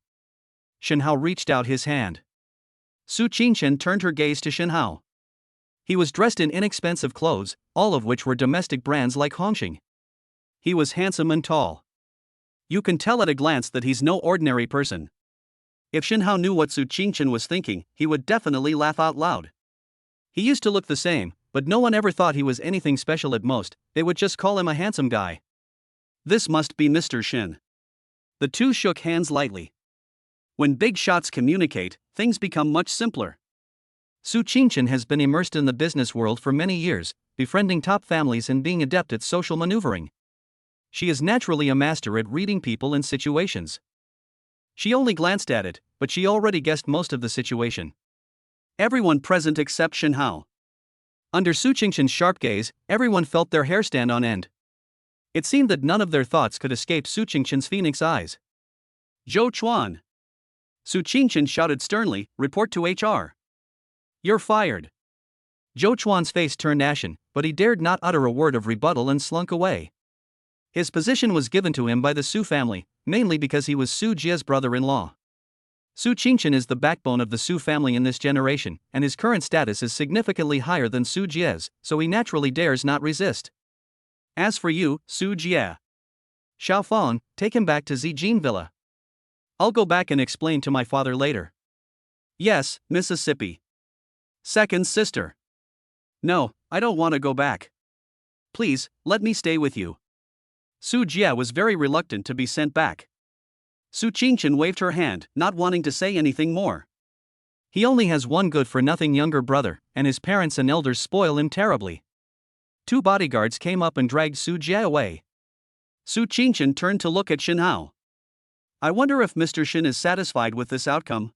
Shenhao reached out his hand. Su Qingchen turned her gaze to Shenhao. He was dressed in inexpensive clothes, all of which were domestic brands like Hongqing. He was handsome and tall. You can tell at a glance that he's no ordinary person. If Shenhao knew what Su Qingchen was thinking, he would definitely laugh out loud. He used to look the same, but no one ever thought he was anything special at most, they would just call him a handsome guy. This must be Mr. Shin. The two shook hands lightly. When big shots communicate, things become much simpler. Su Qingchen has been immersed in the business world for many years, befriending top families and being adept at social maneuvering. She is naturally a master at reading people and situations. She only glanced at it, but she already guessed most of the situation. Everyone present except Shenhao. Under Su Qingchen's sharp gaze, everyone felt their hair stand on end. It seemed that none of their thoughts could escape Su Qingchen's phoenix eyes. Zhou Chuan. Su Qingchen shouted sternly, report to HR. You're fired. Zhou Chuan's face turned ashen, but he dared not utter a word of rebuttal and slunk away. His position was given to him by the Su family, mainly because he was Su Jie's brother-in-law. Su Qingchen is the backbone of the Su family in this generation, and his current status is significantly higher than Su Jie's, so he naturally dares not resist. As for you, Su Jie. Xiaofang, take him back to Zijin Villa. I'll go back and explain to my father later. Yes, Mississippi. Second sister. No, I don't want to go back. Please, let me stay with you. Su Jie was very reluctant to be sent back. Su Qingchen waved her hand, not wanting to say anything more. He only has one good-for-nothing younger brother, and his parents and elders spoil him terribly. Two bodyguards came up and dragged Su Jie away. Su Qingchen turned to look at Shenhao. I wonder if Mr. Shin is satisfied with this outcome.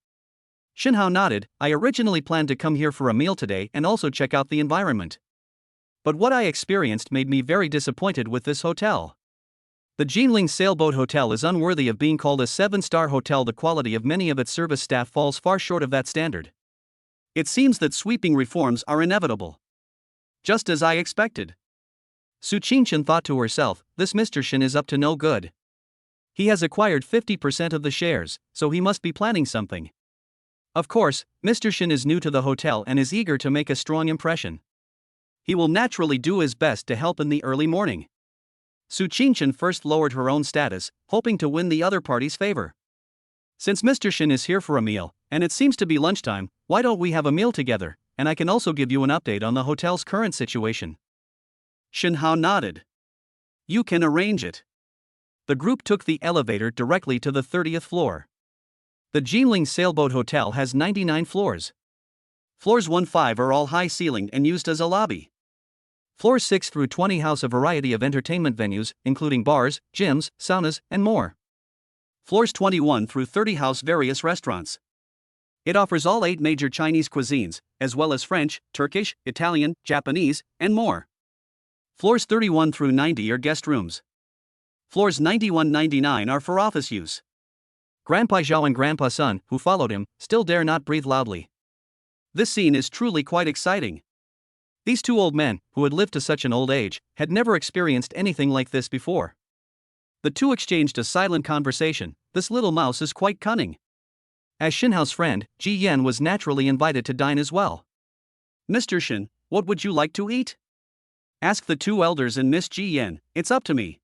Shenhao nodded. I originally planned to come here for a meal today and also check out the environment. But what I experienced made me very disappointed with this hotel. The Jinling Sailboat Hotel is unworthy of being called a 7-star hotel. The quality of many of its service staff falls far short of that standard. It seems that sweeping reforms are inevitable. Just as I expected. Su Qingchen thought to herself, this Mr. Shin is up to no good. He has acquired 50% of the shares, so he must be planning something. Of course, Mr. Shin is new to the hotel and is eager to make a strong impression. He will naturally do his best to help in the early morning. Su Qingchen first lowered her own status, hoping to win the other party's favor. Since Mr. Shin is here for a meal, and it seems to be lunchtime, why don't we have a meal together, and I can also give you an update on the hotel's current situation. Shenhao nodded. You can arrange it. The group took the elevator directly to the 30th floor. The Jinling Sailboat Hotel has 99 floors. Floors 1-5 are all high-ceilinged and used as a lobby. Floors 6 through 20 house a variety of entertainment venues, including bars, gyms, saunas, and more. Floors 21 through 30 house various restaurants. It offers all 8 major Chinese cuisines, as well as French, Turkish, Italian, Japanese, and more. Floors 31 through 90 are guest rooms. Floors 91-99 are for office use. Grandpa Zhao and Grandpa Sun, who followed him, still dare not breathe loudly. This scene is truly quite exciting. These two old men, who had lived to such an old age, had never experienced anything like this before. The two exchanged a silent conversation. This little mouse is quite cunning. As Shenhao's friend, Ji Yan was naturally invited to dine as well. Mr. Shin, what would you like to eat? Ask the two elders and Miss Ji Yan, it's up to me.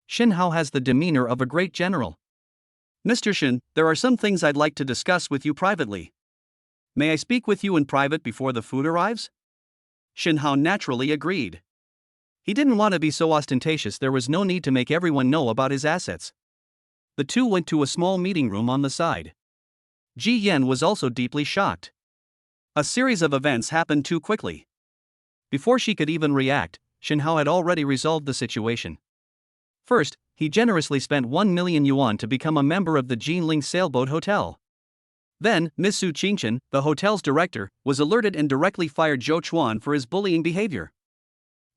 Shenhao has the demeanor of a great general. Mr. Shin, there are some things I'd like to discuss with you privately. May I speak with you in private before the food arrives? Shenhao naturally agreed. He didn't want to be so ostentatious. There was no need to make everyone know about his assets. The two went to a small meeting room on the side. Ji Yan was also deeply shocked. A series of events happened too quickly. Before she could even react, Shenhao had already resolved the situation. First, he generously spent 1 million yuan to become a member of the Jinling Sailboat Hotel. Then, Miss Su Qingchen, the hotel's director, was alerted and directly fired Zhou Chuan for his bullying behavior.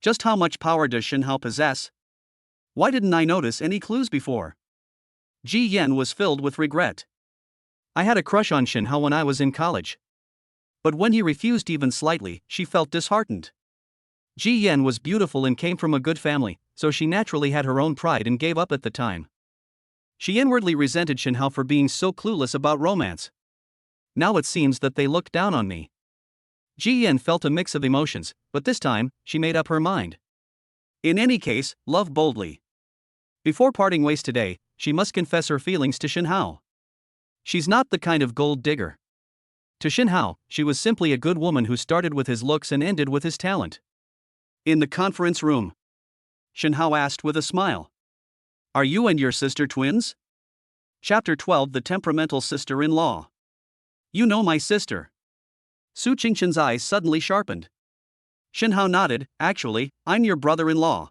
Just how much power does Shenhao possess? Why didn't I notice any clues before? Ji Yan was filled with regret. I had a crush on Shenhao when I was in college. But when he refused even slightly, she felt disheartened. Ji Yan was beautiful and came from a good family, so she naturally had her own pride and gave up at the time. She inwardly resented Shen Hao for being so clueless about romance. Now it seems that they look down on me. Ji Yan felt a mix of emotions, but this time, she made up her mind. In any case, love boldly. Before parting ways today, she must confess her feelings to Shen Hao. She's not the kind of gold digger. To Shen Hao, she was simply a good woman who started with his looks and ended with his talent. In the conference room, Shen Hao asked with a smile, "Are you and your sister twins?" Chapter 12, The Temperamental Sister-in-Law. "You know my sister." Su Qingqian's eyes suddenly sharpened. Shen Hao nodded. "Actually, I'm your brother-in-law."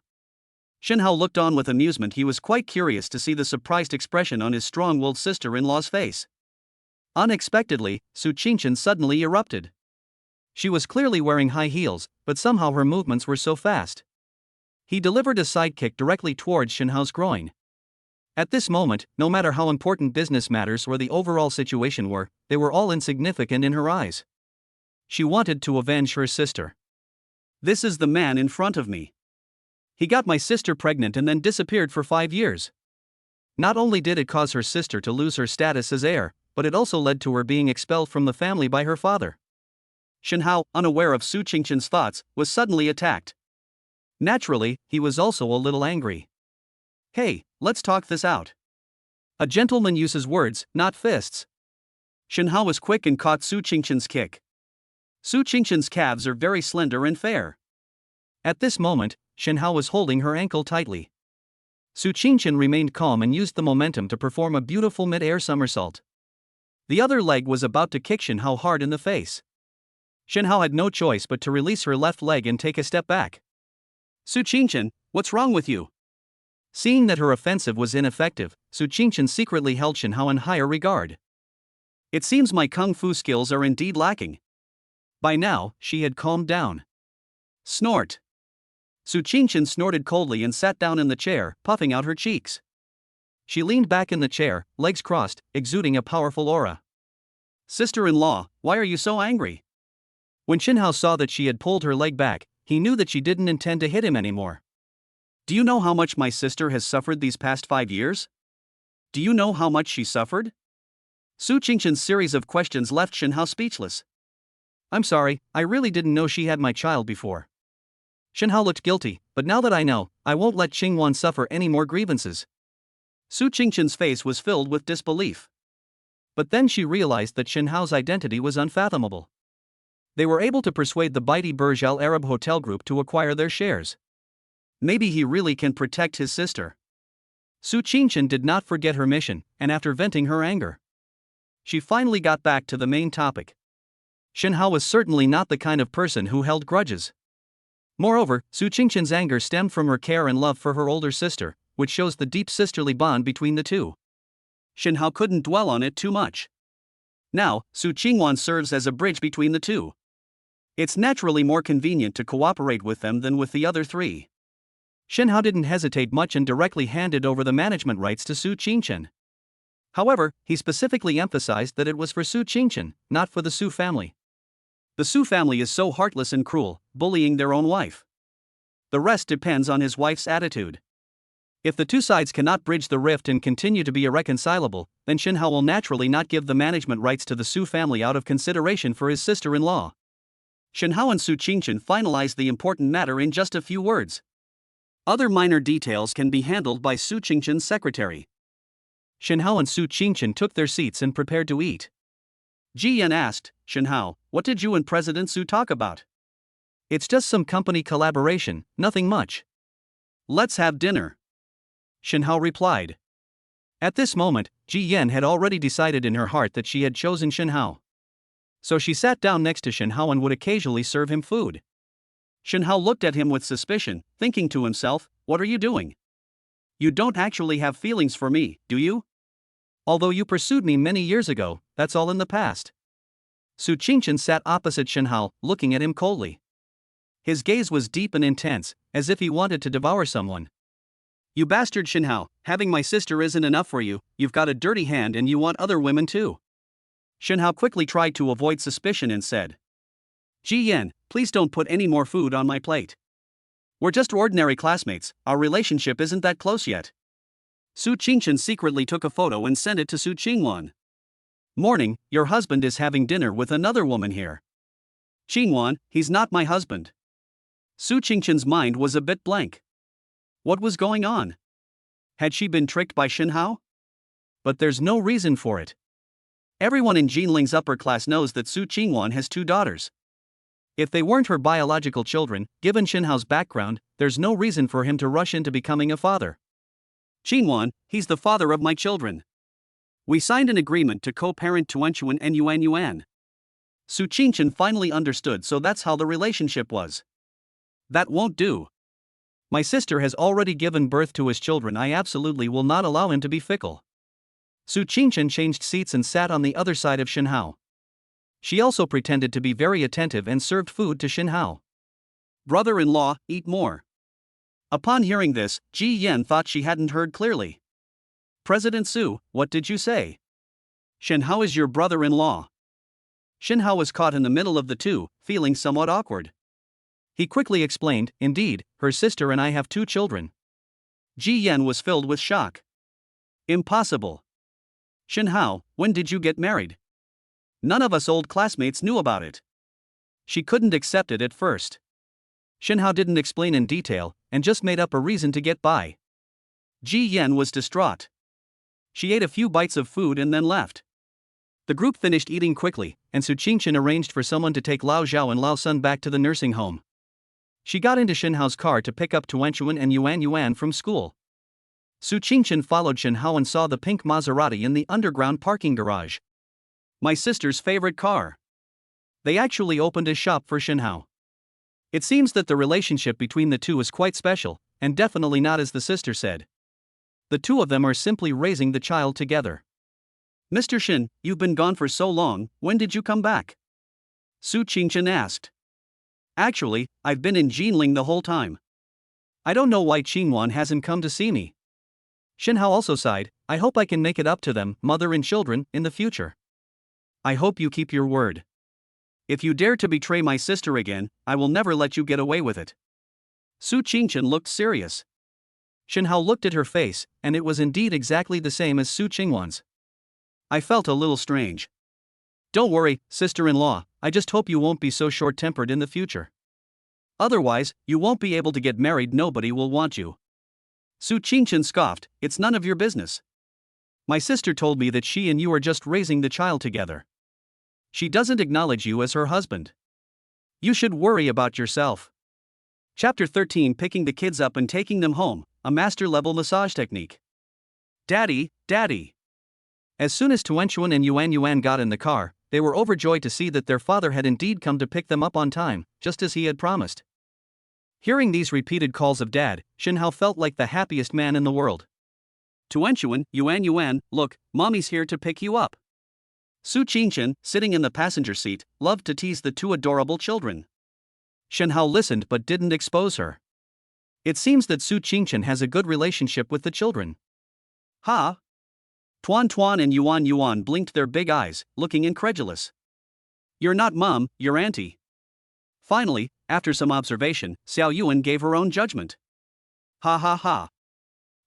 Shen Hao looked on with amusement. He was quite curious to see the surprised expression on his strong-willed sister-in-law's face. Unexpectedly, Su Qingqian suddenly erupted. She was clearly wearing high heels, but somehow her movements were so fast. He delivered a sidekick directly towards Shen Hao's groin. At this moment, no matter how important business matters or the overall situation were, they were all insignificant in her eyes. She wanted to avenge her sister. "This is the man in front of me. He got my sister pregnant and then disappeared for 5 years. Not only did it cause her sister to lose her status as heir, but it also led to her being expelled from the family by her father." Shen Hao, unaware of Su Qingqian's thoughts, was suddenly attacked. Naturally, he was also a little angry. "Hey, let's talk this out." A gentleman uses words, not fists. Shen Hao was quick and caught Su Qingqian's kick. Su Qingqian's calves are very slender and fair. At this moment, Shen Hao was holding her ankle tightly. Su Qingqian remained calm and used the momentum to perform a beautiful mid-air somersault. The other leg was about to kick Shen Hao hard in the face. Shen Hao had no choice but to release her left leg and take a step back. "Su Qingqian, what's wrong with you?" Seeing that her offensive was ineffective, Su Qingqian secretly held Shen Hao in higher regard. "It seems my kung fu skills are indeed lacking." By now, she had calmed down. Snort. Su Qingqian snorted coldly and sat down in the chair, puffing out her cheeks. She leaned back in the chair, legs crossed, exuding a powerful aura. "Sister-in-law, why are you so angry?" When Shen Hao saw that she had pulled her leg back, he knew that she didn't intend to hit him anymore. "Do you know how much my sister has suffered these past 5 years? Do you know how much she suffered?" Su Qingqian's series of questions left Shen Hao speechless. "I'm sorry, I really didn't know she had my child before." Shen Hao looked guilty, but now that I know, I won't let Qingwan suffer any more grievances. Su Qingqian's face was filled with disbelief. But then she realized that Shen Hao's identity was unfathomable. They were able to persuade the Baidi Burj Al Arab Hotel Group to acquire their shares. Maybe he really can protect his sister. Su Qingqian did not forget her mission, and after venting her anger, she finally got back to the main topic. Shen Hao was certainly not the kind of person who held grudges. Moreover, Su Qingqian's anger stemmed from her care and love for her older sister, which shows the deep sisterly bond between the two. Shen Hao couldn't dwell on it too much. Now, Su Qingwan serves as a bridge between the two. It's naturally more convenient to cooperate with them than with the other three. Shen Hao didn't hesitate much and directly handed over the management rights to Su Qingqian. However, he specifically emphasized that it was for Su Qingqian, not for the Su family. The Su family is so heartless and cruel, bullying their own wife. The rest depends on his wife's attitude. If the two sides cannot bridge the rift and continue to be irreconcilable, then Shen Hao will naturally not give the management rights to the Su family out of consideration for his sister-in-law. Shen Hao and Su Qingqian finalized the important matter in just a few words. Other minor details can be handled by Su Qingqian's secretary. Shen Hao and Su Qingqian took their seats and prepared to eat. Ji Yan asked, "Shen Hao, what did you and President Su talk about?" "It's just some company collaboration, nothing much." "Let's have dinner," Shen Hao replied. At this moment, Ji Yan had already decided in her heart that she had chosen Shen Hao. So she sat down next to Shen Hao and would occasionally serve him food. Shen Hao looked at him with suspicion, thinking to himself, "What are you doing? You don't actually have feelings for me, do you?" "Although you pursued me many years ago, that's all in the past." Su Qingqian sat opposite Shen Hao, looking at him coldly. His gaze was deep and intense, as if he wanted to devour someone. "You bastard Shen Hao, having my sister isn't enough for you, you've got a dirty hand and you want other women too." Shen Hao quickly tried to avoid suspicion and said, Ji Yan, please don't put any more food on my plate. We're just ordinary classmates, our relationship isn't that close yet. Su Qingchen secretly took a photo and sent it to Su Qingwan. Morning, your husband is having dinner with another woman here. Qingwan, he's not my husband. Su Qingchen's mind was a bit blank. What was going on? Had she been tricked by Shinhao? But there's no reason for it. Everyone in Jinling's upper class knows that Su Qingwan has 2 daughters. If they weren't her biological children, given Shinhao's background, there's no reason for him to rush into becoming a father. Qingwan, he's the father of my children. We signed an agreement to co-parent Tuanchuan and Yuan Yuan. Su Qingchen finally understood, so that's how the relationship was. That won't do. My sister has already given birth to his children. I absolutely will not allow him to be fickle. Su Qingchen changed seats and sat on the other side of Shinhao. She also pretended to be very attentive and served food to Shinhao. Brother-in-law, eat more. Upon hearing this, Ji Yan thought she hadn't heard clearly. President Su, what did you say? Shinhao is your brother-in-law. Shinhao was caught in the middle of the two, feeling somewhat awkward. He quickly explained, indeed, her sister and I have 2 children. Ji Yan was filled with shock. Impossible. Shinhao, when did you get married? None of us old classmates knew about it. She couldn't accept it at first. Shinhao didn't explain in detail, and just made up a reason to get by. Ji Yan was distraught. She ate a few bites of food and then left. The group finished eating quickly, and Su Qingchen arranged for someone to take Lao Zhao and Lao Sun back to the nursing home. She got into Shinhao's car to pick up Tuanchuan and Yuan Yuan from school. Su Qingchen followed Shinhao and saw the pink Maserati in the underground parking garage. My sister's favorite car. They actually opened a shop for Shinhao. It seems that the relationship between the two is quite special, and definitely not as the sister said. The two of them are simply raising the child together. Mr. Shin, you've been gone for so long, when did you come back? Su Qingchen asked. Actually, I've been in Jinling the whole time. I don't know why Qingwan hasn't come to see me. Shinhao also sighed, I hope I can make it up to them, mother and children, in the future. I hope you keep your word. If you dare to betray my sister again, I will never let you get away with it. Su Qingchen looked serious. Shinhao looked at her face, and it was indeed exactly the same as Su Qingwan's. I felt a little strange. Don't worry, sister-in-law, I just hope you won't be so short-tempered in the future. Otherwise, you won't be able to get married, nobody will want you. Su Qingchen scoffed, it's none of your business. My sister told me that she and you are just raising the child together. She doesn't acknowledge you as her husband. You should worry about yourself. Chapter 13, Picking the kids up and taking them home, a master-level massage technique. Daddy, Daddy. As soon as Tuanchuan and Yuan Yuan got in the car, they were overjoyed to see that their father had indeed come to pick them up on time, just as he had promised. Hearing these repeated calls of Dad, Shinhao felt like the happiest man in the world. Tuanchuan, Yuan Yuan, look, Mommy's here to pick you up. Su Qingchen, sitting in the passenger seat, loved to tease the 2 adorable children. Shinhao listened but didn't expose her. It seems that Su Qingchen has a good relationship with the children. Ha! Tuan Tuan and Yuan Yuan blinked their big eyes, looking incredulous. You're not Mom, you're Auntie. Finally, after some observation, Xiao Yuan gave her own judgment. Ha ha ha.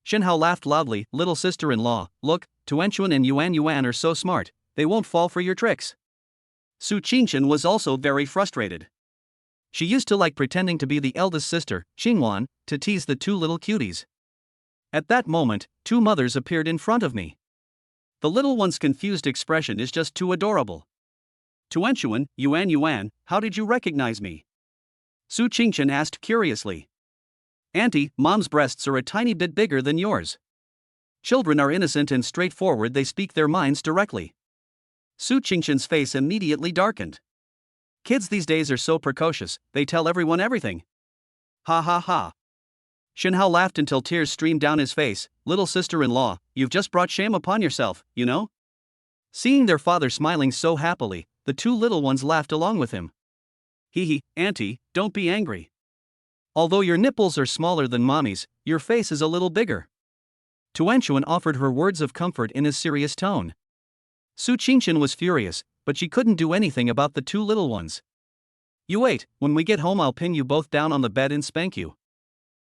Shinhao laughed loudly, little sister-in-law, look, Tuanchuan and Yuan Yuan are so smart, they won't fall for your tricks. Su Qingchen was also very frustrated. She used to like pretending to be the eldest sister, Qingwan, to tease the 2 little cuties. At that moment, 2 mothers appeared in front of me. The little one's confused expression is just too adorable. Tuanchuan, Yuan Yuan, how did you recognize me? Su Qingchen asked curiously. Auntie, Mom's breasts are a tiny bit bigger than yours. Children are innocent and straightforward, they speak their minds directly. Su Qingchen's face immediately darkened. Kids these days are so precocious, they tell everyone everything. Ha ha ha. Shinhao laughed until tears streamed down his face. Little sister-in-law, you've just brought shame upon yourself, you know? Seeing their father smiling so happily, the 2 little ones laughed along with him. Hee hee, Auntie, don't be angry. Although your nipples are smaller than Mommy's, your face is a little bigger. Tuanchuan offered her words of comfort in a serious tone. Su Qingchen was furious, but she couldn't do anything about the 2 little ones. You wait, when we get home I'll pin you both down on the bed and spank you.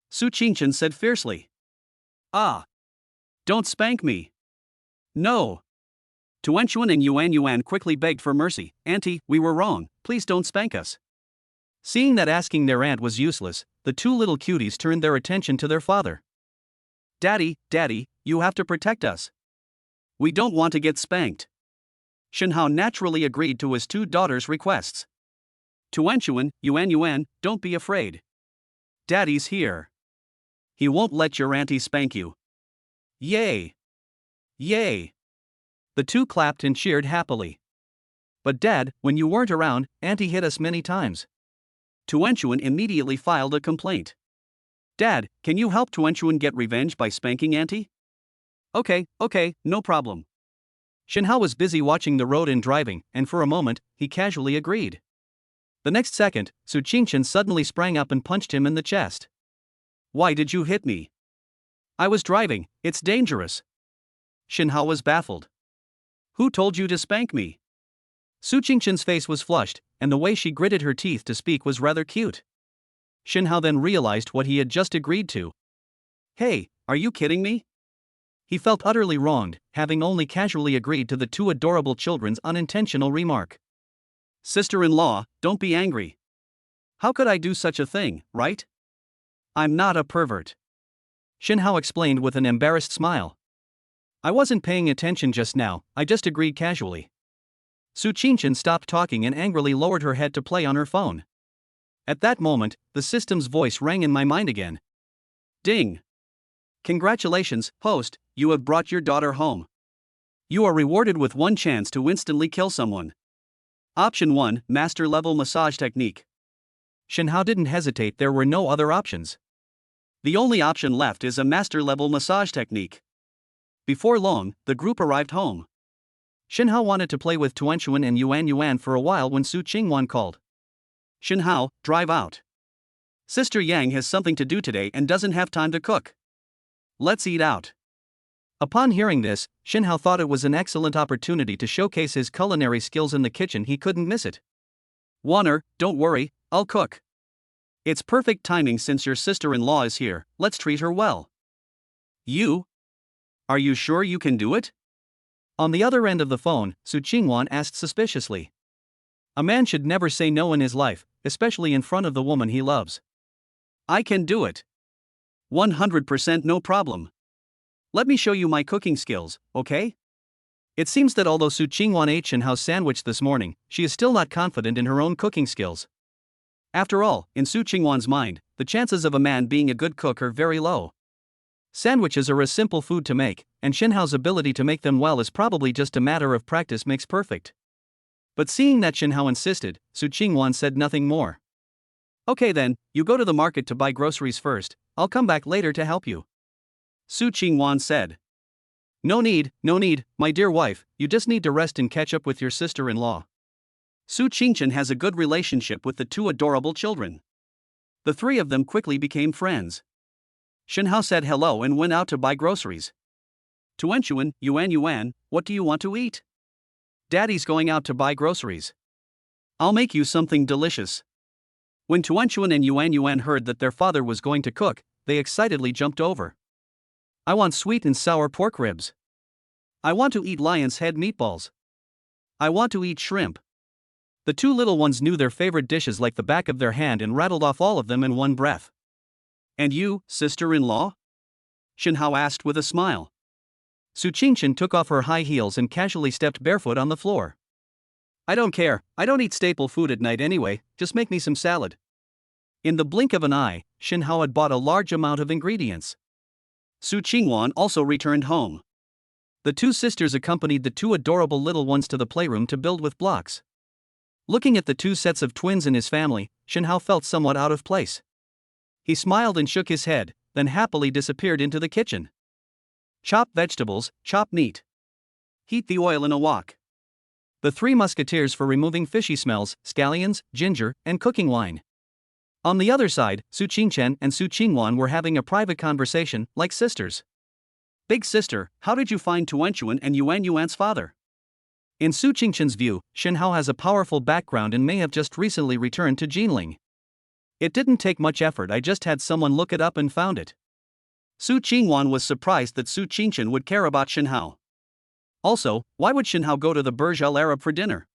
Su Qingchen said fiercely. Ah! Don't spank me. No. Tuanchuan and Yuan quickly begged for mercy. Auntie, we were wrong, please don't spank us. Seeing that asking their aunt was useless, the two little cuties turned their attention to their father. Daddy, you have to protect us. We don't want to get spanked. Shenhao naturally agreed to his two daughters' requests. Tuanchuan, Yuan, don't be afraid. Daddy's here. He won't let your auntie spank you. Yay! Yay! The two clapped and cheered happily. But Dad, when you weren't around, Auntie hit us many times. Tuanchuan immediately filed a complaint. Dad, can you help Tuanchuan get revenge by spanking Auntie? Okay, no problem. Shenhao was busy watching the road and driving, and for a moment, he casually agreed. The next second, Su Qingchen suddenly sprang up and punched him in the chest. Why did you hit me? I was driving, it's dangerous. Shenhao was baffled. Who told you to spank me? Su Qingchen's face was flushed, and the way she gritted her teeth to speak was rather cute. Shenhao then realized what he had just agreed to. Hey, are you kidding me? He felt utterly wronged, having only casually agreed to the two adorable children's unintentional remark. Sister-in-law, don't be angry. How could I do such a thing, right? I'm not a pervert. Shenhao explained with an embarrassed smile. I wasn't paying attention just now, I just agreed casually. Su Qingchen stopped talking and angrily lowered her head to play on her phone. At that moment, the system's voice rang in my mind again. Ding! Congratulations, host, you have brought your daughter home. You are rewarded with one chance to instantly kill someone. Option 1, Master Level Massage Technique. Shenhao didn't hesitate, there were no other options. The only option left is a Master Level Massage Technique. Before long, the group arrived home. Shenhao wanted to play with Tuanchuan and Yuan for a while when Su Qingwan called. Shenhao, drive out. Sister Yang has something to do today and doesn't have time to cook. Let's eat out. Upon hearing this, Shenhao thought it was an excellent opportunity to showcase his culinary skills in the kitchen. He couldn't miss it. Wanner, don't worry, I'll cook. It's perfect timing since your sister-in-law is here, let's treat her well. You? Are you sure you can do it? On the other end of the phone, Su Qingwan asked suspiciously. A man should never say no in his life, especially in front of the woman he loves. I can do it. 100% no problem. Let me show you my cooking skills, okay? It seems that although Su Qingwan ate Shenhao's sandwich this morning, she is still not confident in her own cooking skills. After all, in Su Qingwan's mind, the chances of a man being a good cook are very low. Sandwiches are a simple food to make, and Shenhao's ability to make them well is probably just a matter of practice makes perfect. But seeing that Shenhao insisted, Su Qingwan said nothing more. Okay then, you go to the market to buy groceries first, I'll come back later to help you. Su Qingwan said. No need, my dear wife, you just need to rest and catch up with your sister-in-law. Su Qingchen has a good relationship with the two adorable children. The three of them quickly became friends. Shenhao said hello and went out to buy groceries. Tuanchuan, Yuan, what do you want to eat? Daddy's going out to buy groceries. I'll make you something delicious. When Tuanchuan and Yuan heard that their father was going to cook, they excitedly jumped over. I want sweet and sour pork ribs. I want to eat lion's head meatballs. I want to eat shrimp. The two little ones knew their favorite dishes like the back of their hand and rattled off all of them in one breath. And you, sister-in-law? Shenhao asked with a smile. Su Qingchen took off her high heels and casually stepped barefoot on the floor. I don't care, I don't eat staple food at night anyway, just make me some salad. In the blink of an eye, Shenhao had bought a large amount of ingredients. Su Qingwan also returned home. The two sisters accompanied the two adorable little ones to the playroom to build with blocks. Looking at the two sets of twins in his family, Shenhao felt somewhat out of place. He smiled and shook his head, then happily disappeared into the kitchen. Chop vegetables, chop meat. Heat the oil in a wok. The Three Musketeers for removing fishy smells, scallions, ginger, and cooking wine. On the other side, Su Qingchen and Su Qingwan were having a private conversation, like sisters. Big sister, how did you find Tuanchuan and Yuan's father? In Su Qingchen's view, Shinhao has a powerful background and may have just recently returned to Jinling. It didn't take much effort, I just had someone look it up and found it. Su Qingwan was surprised that Su Qingchen would care about Shinhao. Also, why would Shinhao go to the Burj Al Arab for dinner?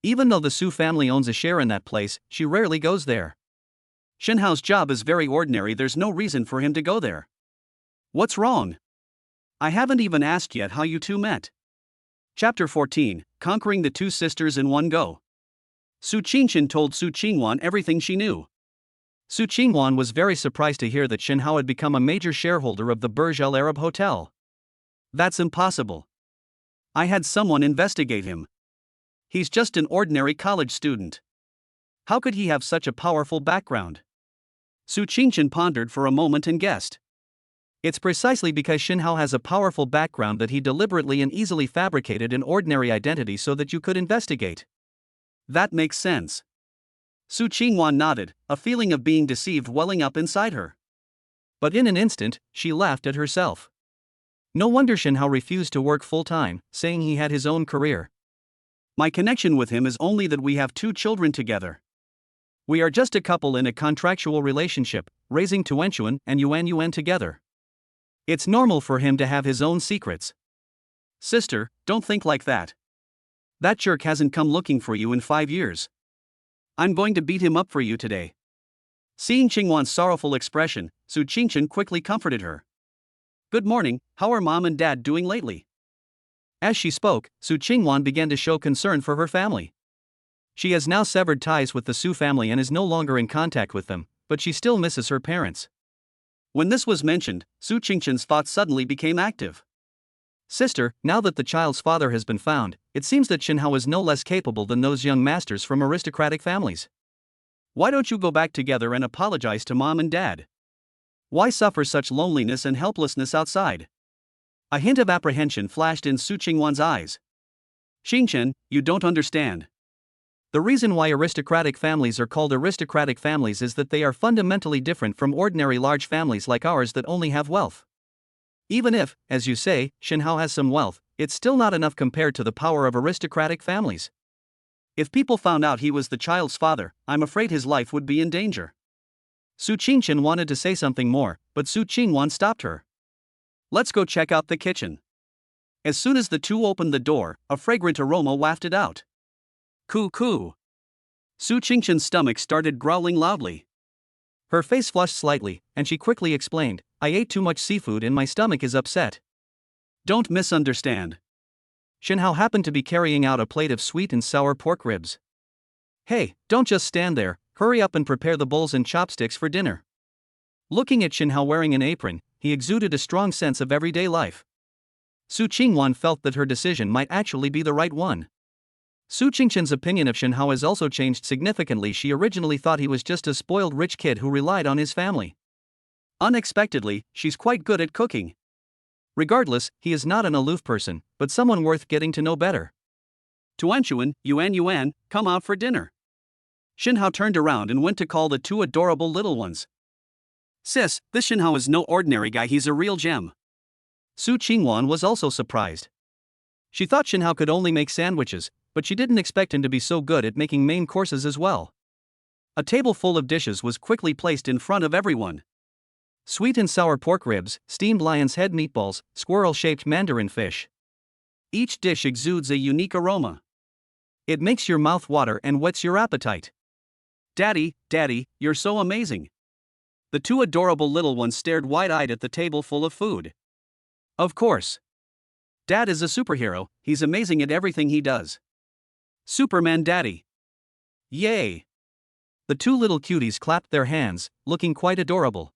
Even though the Su family owns a share in that place, she rarely goes there. Shinhao's job is very ordinary, there's no reason for him to go there. What's wrong? I haven't even asked yet how you two met. Chapter 14, Conquering the Two Sisters in One Go. Su Qingchen told Su Qingwan everything she knew. Su Qingwan was very surprised to hear that Shinhao had become a major shareholder of the Burj Al Arab Hotel. That's impossible. I had someone investigate him. He's just an ordinary college student. How could he have such a powerful background? Su Qingchen pondered for a moment and guessed. It's precisely because Shinhao has a powerful background that he deliberately and easily fabricated an ordinary identity so that you could investigate. That makes sense. Su Qingwan nodded, a feeling of being deceived welling up inside her. But in an instant, she laughed at herself. No wonder Shinhao refused to work full-time, saying he had his own career. My connection with him is only that we have 2 children together. We are just a couple in a contractual relationship, raising Tuanchuan and Yuan together. It's normal for him to have his own secrets. Sister, don't think like that. That jerk hasn't come looking for you in 5 years. I'm going to beat him up for you today. Seeing Qingwan's sorrowful expression, Su Qingchen quickly comforted her. Good morning, how are mom and dad doing lately? As she spoke, Su Qingwan began to show concern for her family. She has now severed ties with the Su family and is no longer in contact with them, but she still misses her parents. When this was mentioned, Su Qingchen's thoughts suddenly became active. Sister, now that the child's father has been found, it seems that Shinhao is no less capable than those young masters from aristocratic families. Why don't you go back together and apologize to mom and dad? Why suffer such loneliness and helplessness outside? A hint of apprehension flashed in Su Qingwan's eyes. Qingchen, you don't understand. The reason why aristocratic families are called aristocratic families is that they are fundamentally different from ordinary large families like ours that only have wealth. Even if, as you say, Shinhao has some wealth, it's still not enough compared to the power of aristocratic families. If people found out he was the child's father, I'm afraid his life would be in danger. Su Qingchen wanted to say something more, but Su Qingwan stopped her. Let's go check out the kitchen. As soon as the two opened the door, a fragrant aroma wafted out. Coo. Su Qingchen's stomach started growling loudly. Her face flushed slightly, and she quickly explained, I ate too much seafood and my stomach is upset. Don't misunderstand. Shinhao happened to be carrying out a plate of sweet and sour pork ribs. Hey, don't just stand there, hurry up and prepare the bowls and chopsticks for dinner. Looking at Shinhao wearing an apron, he exuded a strong sense of everyday life. Su Qingwan felt that her decision might actually be the right one. Su Qingchen's opinion of Shinhao has also changed significantly. She originally thought he was just a spoiled rich kid who relied on his family. Unexpectedly, she's quite good at cooking. Regardless, he is not an aloof person, but someone worth getting to know better. Tuanchuan, Yuan, come out for dinner. Shinhao turned around and went to call the 2 adorable little ones. Sis, this Shinhao is no ordinary guy, he's a real gem. Su Qingwan was also surprised. She thought Shinhao could only make sandwiches, but she didn't expect him to be so good at making main courses as well. A table full of dishes was quickly placed in front of everyone. Sweet and sour pork ribs, steamed lion's head meatballs, squirrel-shaped mandarin fish. Each dish exudes a unique aroma. It makes your mouth water and whets your appetite. Daddy, you're so amazing. The 2 adorable little ones stared wide-eyed at the table full of food. Of course. Dad is a superhero, he's amazing at everything he does. Superman Daddy. Yay! The 2 little cuties clapped their hands, looking quite adorable.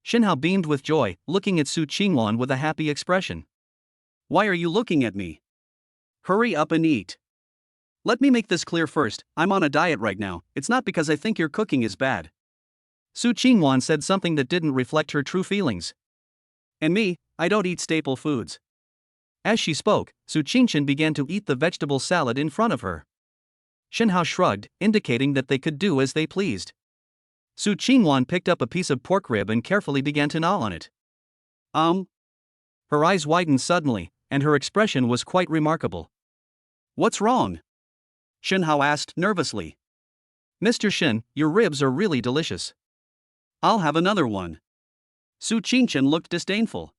Shinhao beamed with joy, looking at Su Qingwan with a happy expression. Why are you looking at me? Hurry up and eat. Let me make this clear first, I'm on a diet right now, it's not because I think your cooking is bad. Su Qingwan said something that didn't reflect her true feelings. And me, I don't eat staple foods. As she spoke, Su Qingchen began to eat the vegetable salad in front of her. Shinhao shrugged, indicating that they could do as they pleased. Su Qingwan picked up a piece of pork rib and carefully began to gnaw on it. Her eyes widened suddenly, and her expression was quite remarkable. What's wrong? Shen Hao asked nervously. Mr. Shin, your ribs are really delicious. I'll have another one. Su Qingchen looked disdainful.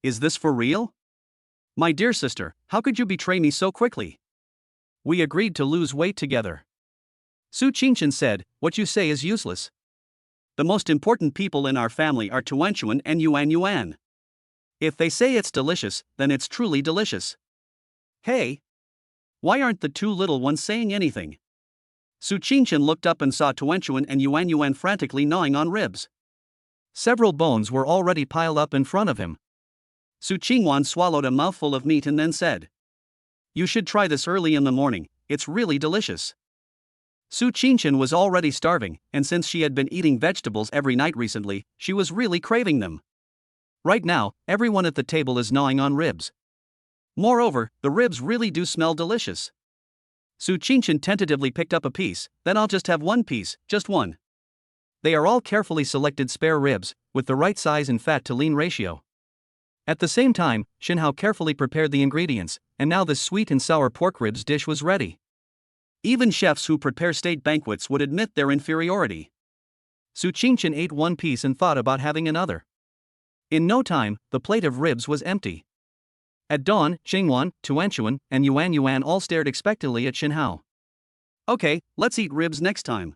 Is this for real? My dear sister, how could you betray me so quickly? We agreed to lose weight together. Su Qingchen said, what you say is useless. The most important people in our family are Tuanchuan and Yuan Yuan. If they say it's delicious, then it's truly delicious. Hey! Why aren't the two little ones saying anything? Su Qingchen looked up and saw Tuanchuan and Yuan Yuan frantically gnawing on ribs. Several bones were already piled up in front of him. Su Qingwan swallowed a mouthful of meat and then said, You should try this early in the morning, it's really delicious. Su Qingchen was already starving, and since she had been eating vegetables every night recently, she was really craving them. Right now, everyone at the table is gnawing on ribs. Moreover, the ribs really do smell delicious. Su Qingchen tentatively picked up a piece. Then I'll just have one piece, just one. They are all carefully selected spare ribs, with the right size and fat to lean ratio. At the same time, Shen Hao carefully prepared the ingredients, and now the sweet and sour pork ribs dish was ready. Even chefs who prepare state banquets would admit their inferiority. Su Qingchen ate one piece and thought about having another. In no time, the plate of ribs was empty. At dawn, Xingwan, Tuanchuan, and Yuan Yuan all stared expectantly at Shen Hao. Okay, let's eat ribs next time.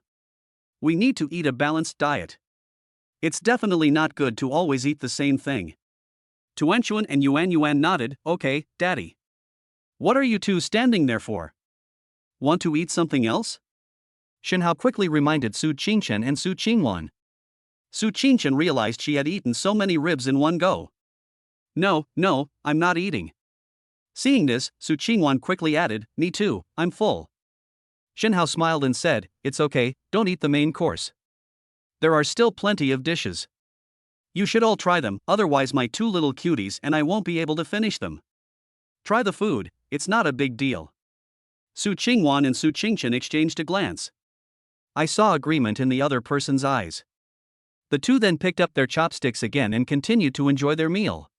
We need to eat a balanced diet. It's definitely not good to always eat the same thing. Tuanchuan and Yuan Yuan nodded. Okay, Daddy. What are you two standing there for? Want to eat something else? Shen Hao quickly reminded Su Qingchen and Su Qingwan. Su Qingchen realized she had eaten so many ribs in one go. No, I'm not eating. Seeing this, Su Qingwan quickly added, Me too, I'm full. Shen Hao smiled and said, It's okay, don't eat the main course. There are still plenty of dishes. You should all try them, otherwise my two little cuties and I won't be able to finish them. Try the food, it's not a big deal. Su Qingwan and Su Qingchen exchanged a glance. I saw agreement in the other person's eyes. The two then picked up their chopsticks again and continued to enjoy their meal.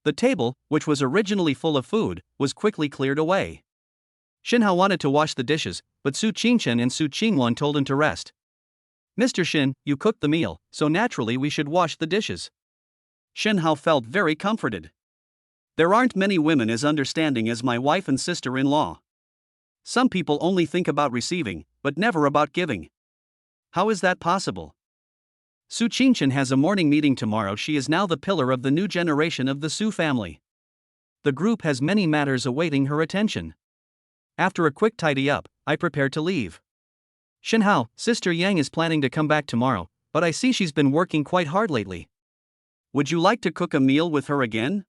The table, which was originally full of food, was quickly cleared away. Shen Hao wanted to wash the dishes, but Su Qingchen and Su Qingwan told him to rest. Mr. Shin, you cooked the meal, so naturally we should wash the dishes. Shen Hao felt very comforted. There aren't many women as understanding as my wife and sister-in-law. Some people only think about receiving, but never about giving. How is that possible? Su Qingchen has a morning meeting tomorrow. She is now the pillar of the new generation of the Su family. The group has many matters awaiting her attention. After a quick tidy up, I prepare to leave. Shen Hao, Sister Yang is planning to come back tomorrow, but I see she's been working quite hard lately. Would you like to cook a meal with her again?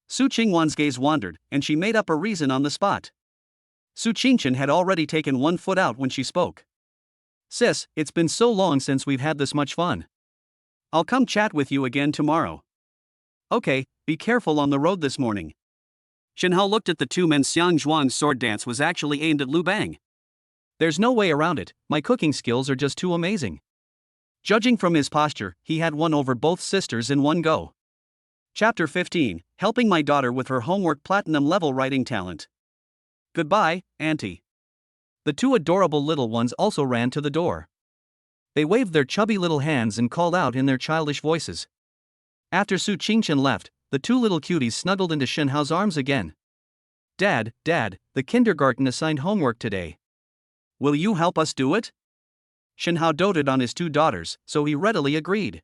Su Qingwan's gaze wandered, and she made up a reason on the spot. Su Qingchen had already taken one foot out when she spoke. Sis, it's been so long since we've had this much fun. I'll come chat with you again tomorrow. Okay, be careful on the road this morning. Shen Hao looked at the two men. Xiang Zhuang's sword dance was actually aimed at Lu Bang. There's no way around it, my cooking skills are just too amazing. Judging from his posture, he had won over both sisters in one go. Chapter 15, Helping My Daughter with Her Homework. Platinum Level Writing Talent. Goodbye, Auntie. The two adorable little ones also ran to the door. They waved their chubby little hands and called out in their childish voices. After Su Qingchen left, the two little cuties snuggled into Shen Hao's arms again. Dad, the kindergarten assigned homework today. Will you help us do it? Shen Hao doted on his two daughters, so he readily agreed.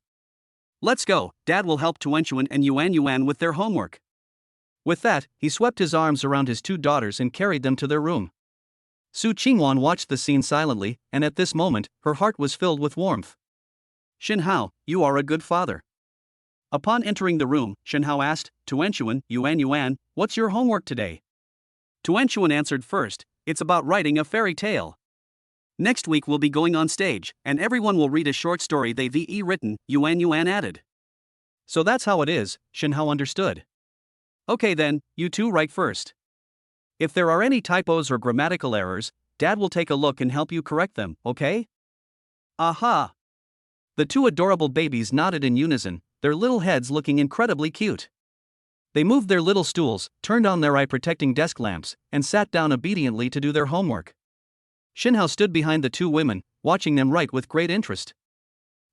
Let's go, Dad will help Tuanchuan and Yuan Yuan with their homework. With that, he swept his arms around his two daughters and carried them to their room. Su Qingwan watched the scene silently, and at this moment, her heart was filled with warmth. Shen Hao, you are a good father. Upon entering the room, Shen Hao asked, Tuanchuan, Yuan Yuan, what's your homework today? Tuanchuan answered first, it's about writing a fairy tale. Next week we'll be going on stage, and everyone will read a short story they've written, Yuan Yuan added. So that's how it is, Shen Hao understood. Okay then, you two write first. If there are any typos or grammatical errors, Dad will take a look and help you correct them, okay? Aha! The two adorable babies nodded in unison, their little heads looking incredibly cute. They moved their little stools, turned on their eye-protecting desk lamps, and sat down obediently to do their homework. Shinhao stood behind the two women, watching them write with great interest.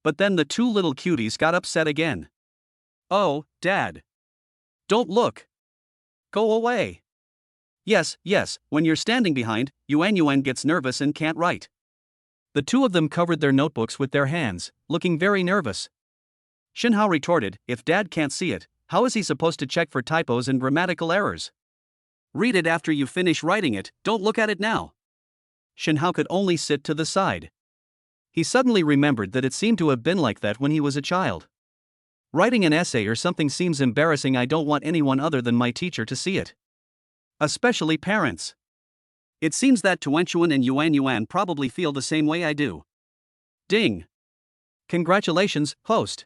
But then the two little cuties got upset again. "Oh, Dad. Don't look. Go away." Yes, when you're standing behind, Yuan gets nervous and can't write." The two of them covered their notebooks with their hands, looking very nervous. Shinhao retorted, "If Dad can't see it, how is he supposed to check for typos and grammatical errors? Read it after you finish writing it, don't look at it now." Shinhao could only sit to the side. He suddenly remembered that it seemed to have been like that when he was a child. Writing an essay or something seems embarrassing. I don't want anyone other than my teacher to see it. Especially parents. It seems that Tuanchuan and Yuan probably feel the same way I do. Ding. Congratulations, host.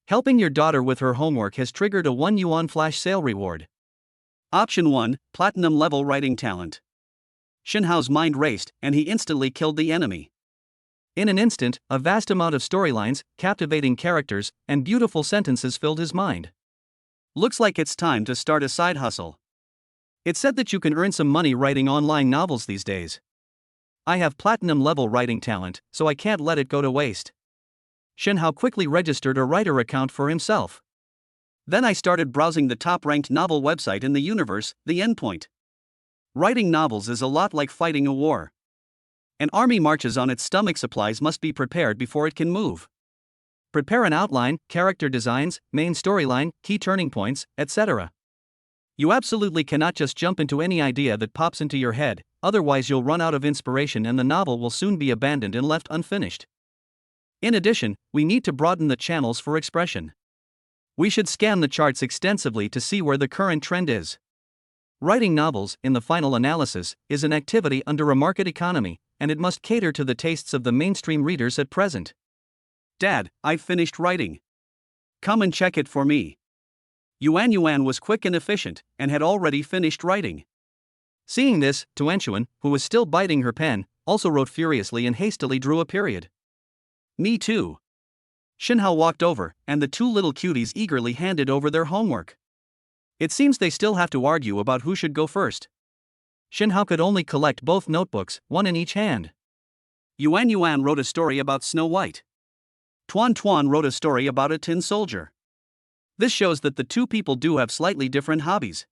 Helping your daughter with her homework has triggered a 1 yuan flash sale reward. Option 1, Platinum level writing talent. Shinhao's mind raced, and he instantly killed the enemy. In an instant, a vast amount of storylines, captivating characters, and beautiful sentences filled his mind. Looks like it's time to start a side hustle. It's said that you can earn some money writing online novels these days. I have platinum level writing talent, so I can't let it go to waste. Shinhao quickly registered a writer account for himself. Then I started browsing the top-ranked novel website in the universe, The Endpoint. Writing novels is a lot like fighting a war. An army marches on its stomach, supplies must be prepared before it can move. Prepare an outline, character designs, main storyline, key turning points, etc. You absolutely cannot just jump into any idea that pops into your head, otherwise you'll run out of inspiration and the novel will soon be abandoned and left unfinished. In addition, we need to broaden the channels for expression. We should scan the charts extensively to see where the current trend is. Writing novels, in the final analysis, is an activity under a market economy, and it must cater to the tastes of the mainstream readers at present. Dad, I've finished writing. Come and check it for me. Yuan was quick and efficient, and had already finished writing. Seeing this, Tuanchuan, who was still biting her pen, also wrote furiously and hastily drew a period. Me too. Shinhao walked over, and the two little cuties eagerly handed over their homework. It seems they still have to argue about who should go first. Shinhao could only collect both notebooks, one in each hand. Yuan wrote a story about Snow White. Tuan wrote a story about a tin soldier. This shows that the two people do have slightly different hobbies.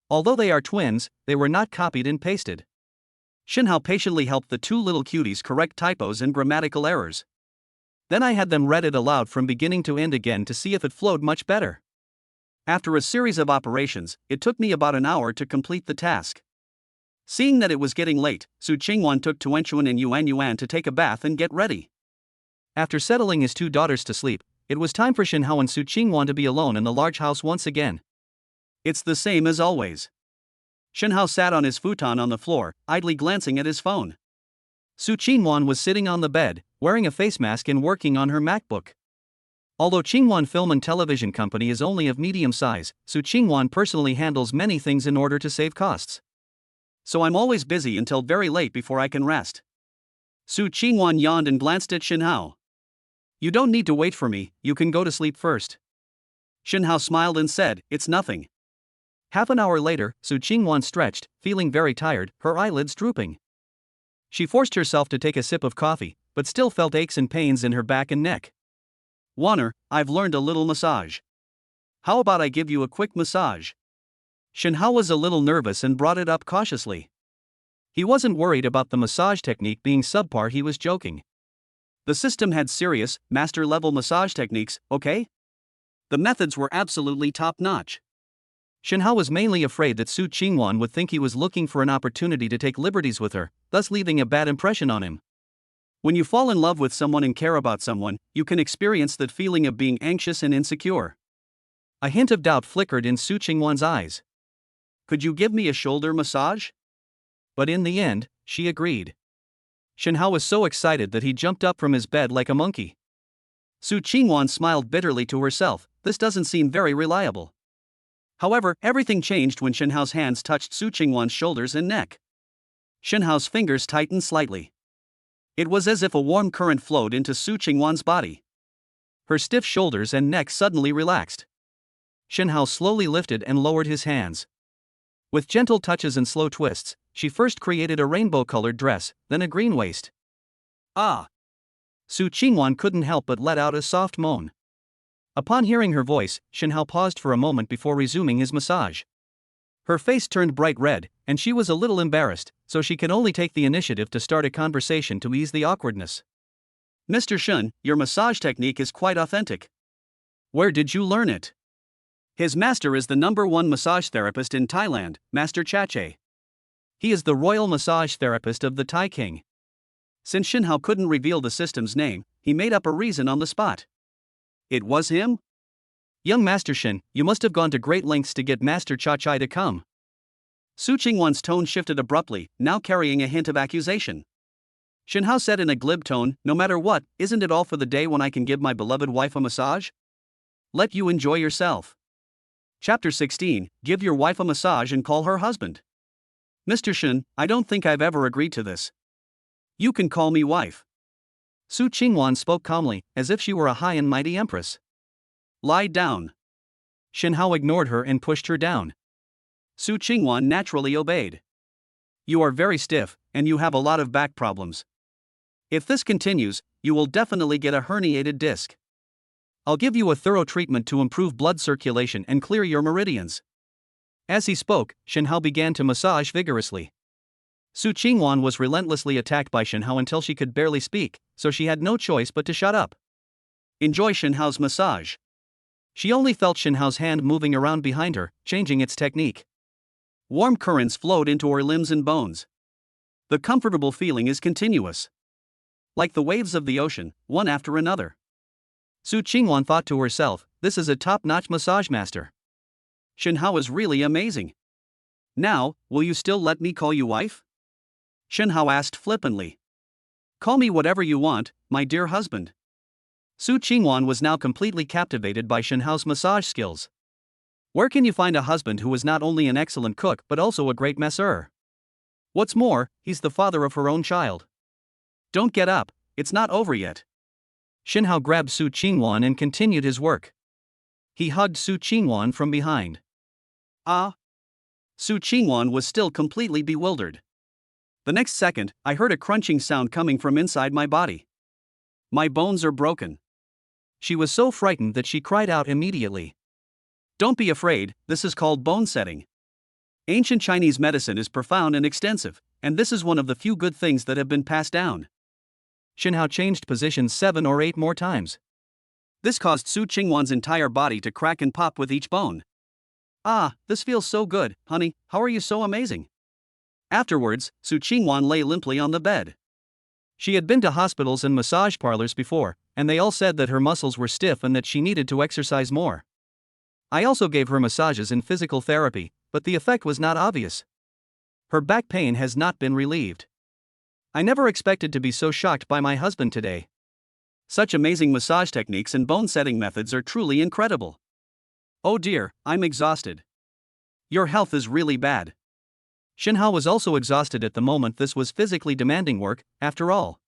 Although they are twins, they were not copied and pasted. Shinhao patiently helped the two little cuties correct typos and grammatical errors. Then I had them read it aloud from beginning to end again to see if it flowed much better. After a series of operations, it took me about an hour to complete the task. Seeing that it was getting late, Su Qingwan took Tuanchuan and Yuan to take a bath and get ready. After settling his two daughters to sleep, it was time for Shinhao and Su Qingwan to be alone in the large house once again. It's the same as always. Shinhao sat on his futon on the floor, idly glancing at his phone. Su Qingwan was sitting on the bed, wearing a face mask and working on her MacBook. Although Qingwan Film and Television Company is only of medium size, Su Qingwan personally handles many things in order to save costs. So I'm always busy until very late before I can rest. Su Qingwan yawned and glanced at Shinhao. You don't need to wait for me, you can go to sleep first. Shinhao smiled and said, it's nothing. Half an hour later, Su Qingwan stretched, feeling very tired, her eyelids drooping. She forced herself to take a sip of coffee, but still felt aches and pains in her back and neck. Warner, I've learned a little massage. How about I give you a quick massage? Shinhao was a little nervous and brought it up cautiously. He wasn't worried about the massage technique being subpar, he was joking. The system had serious, master-level massage techniques, okay? The methods were absolutely top-notch. Shinhao was mainly afraid that Su Qingwan would think he was looking for an opportunity to take liberties with her, thus leaving a bad impression on him. When you fall in love with someone and care about someone, you can experience that feeling of being anxious and insecure. A hint of doubt flickered in Su Qingwan's eyes. Could you give me a shoulder massage? But in the end, she agreed. Shinhao was so excited that he jumped up from his bed like a monkey. Su Qingwan smiled bitterly to herself, this doesn't seem very reliable. However, everything changed when Shinhao's hands touched Su Qingwan's shoulders and neck. Shinhao's fingers tightened slightly. It was as if a warm current flowed into Su Qingwan's body. Her stiff shoulders and neck suddenly relaxed. Shin Hao slowly lifted and lowered his hands. With gentle touches and slow twists, she first created a rainbow-colored dress, then a green waist. Ah! Su Qingwan couldn't help but let out a soft moan. Upon hearing her voice, Shin Hao paused for a moment before resuming his massage. Her face turned bright red, and she was a little embarrassed, so she could only take the initiative to start a conversation to ease the awkwardness. Mr. Shun, your massage technique is quite authentic. Where did you learn it? His master is the #1 massage therapist in Thailand, Master Chache. He is the royal massage therapist of the Thai king. Since Shin Hao couldn't reveal the system's name, he made up a reason on the spot. It was him? Young Master Shin, you must have gone to great lengths to get Master Chache to come. Su Qingwan's tone shifted abruptly, now carrying a hint of accusation. Shin Hao said in a glib tone, no matter what, isn't it all for the day when I can give my beloved wife a massage? Let you enjoy yourself. Chapter 16, Give your wife a massage and call her husband. Mr. Shun, I don't think I've ever agreed to this. You can call me wife. Su Qingwan spoke calmly, as if she were a high and mighty empress. Lie down. Shin Hao ignored her and pushed her down. Su Qingwan naturally obeyed. You are very stiff, and you have a lot of back problems. If this continues, you will definitely get a herniated disc. I'll give you a thorough treatment to improve blood circulation and clear your meridians. As he spoke, Shin Hao began to massage vigorously. Su Qingwan was relentlessly attacked by Shin Hao until she could barely speak, so she had no choice but to shut up. Enjoy Shin Hao's massage. She only felt Shin Hao's hand moving around behind her, changing its technique. Warm currents flowed into her limbs and bones. The comfortable feeling is continuous. Like the waves of the ocean, one after another. Su Qingwan thought to herself, this is a top-notch massage master. Shin Hao is really amazing. Now, will you still let me call you wife? Shin Hao asked flippantly. Call me whatever you want, my dear husband. Su Qingwan was now completely captivated by Shin Hao's massage skills. Where can you find a husband who is not only an excellent cook but also a great masseur? What's more, he's the father of her own child. Don't get up, it's not over yet. Shin Hao grabbed Su Qingwan and continued his work. He hugged Su Qingwan from behind. Ah! Su Qingwan was still completely bewildered. The next second, I heard a crunching sound coming from inside my body. My bones are broken. She was so frightened that she cried out immediately. Don't be afraid, this is called bone setting. Ancient Chinese medicine is profound and extensive, and this is one of the few good things that have been passed down. Shin Hao changed positions 7 or 8 more times. This caused Su Qingwan's entire body to crack and pop with each bone. Ah, this feels so good, honey, how are you so amazing? Afterwards, Su Qingwan lay limply on the bed. She had been to hospitals and massage parlors before, and they all said that her muscles were stiff and that she needed to exercise more. I also gave her massages in physical therapy, but the effect was not obvious. Her back pain has not been relieved. I never expected to be so shocked by my husband today. Such amazing massage techniques and bone-setting methods are truly incredible. Oh dear, I'm exhausted. Your health is really bad. Shin Hao was also exhausted at the moment. This was physically demanding work, after all.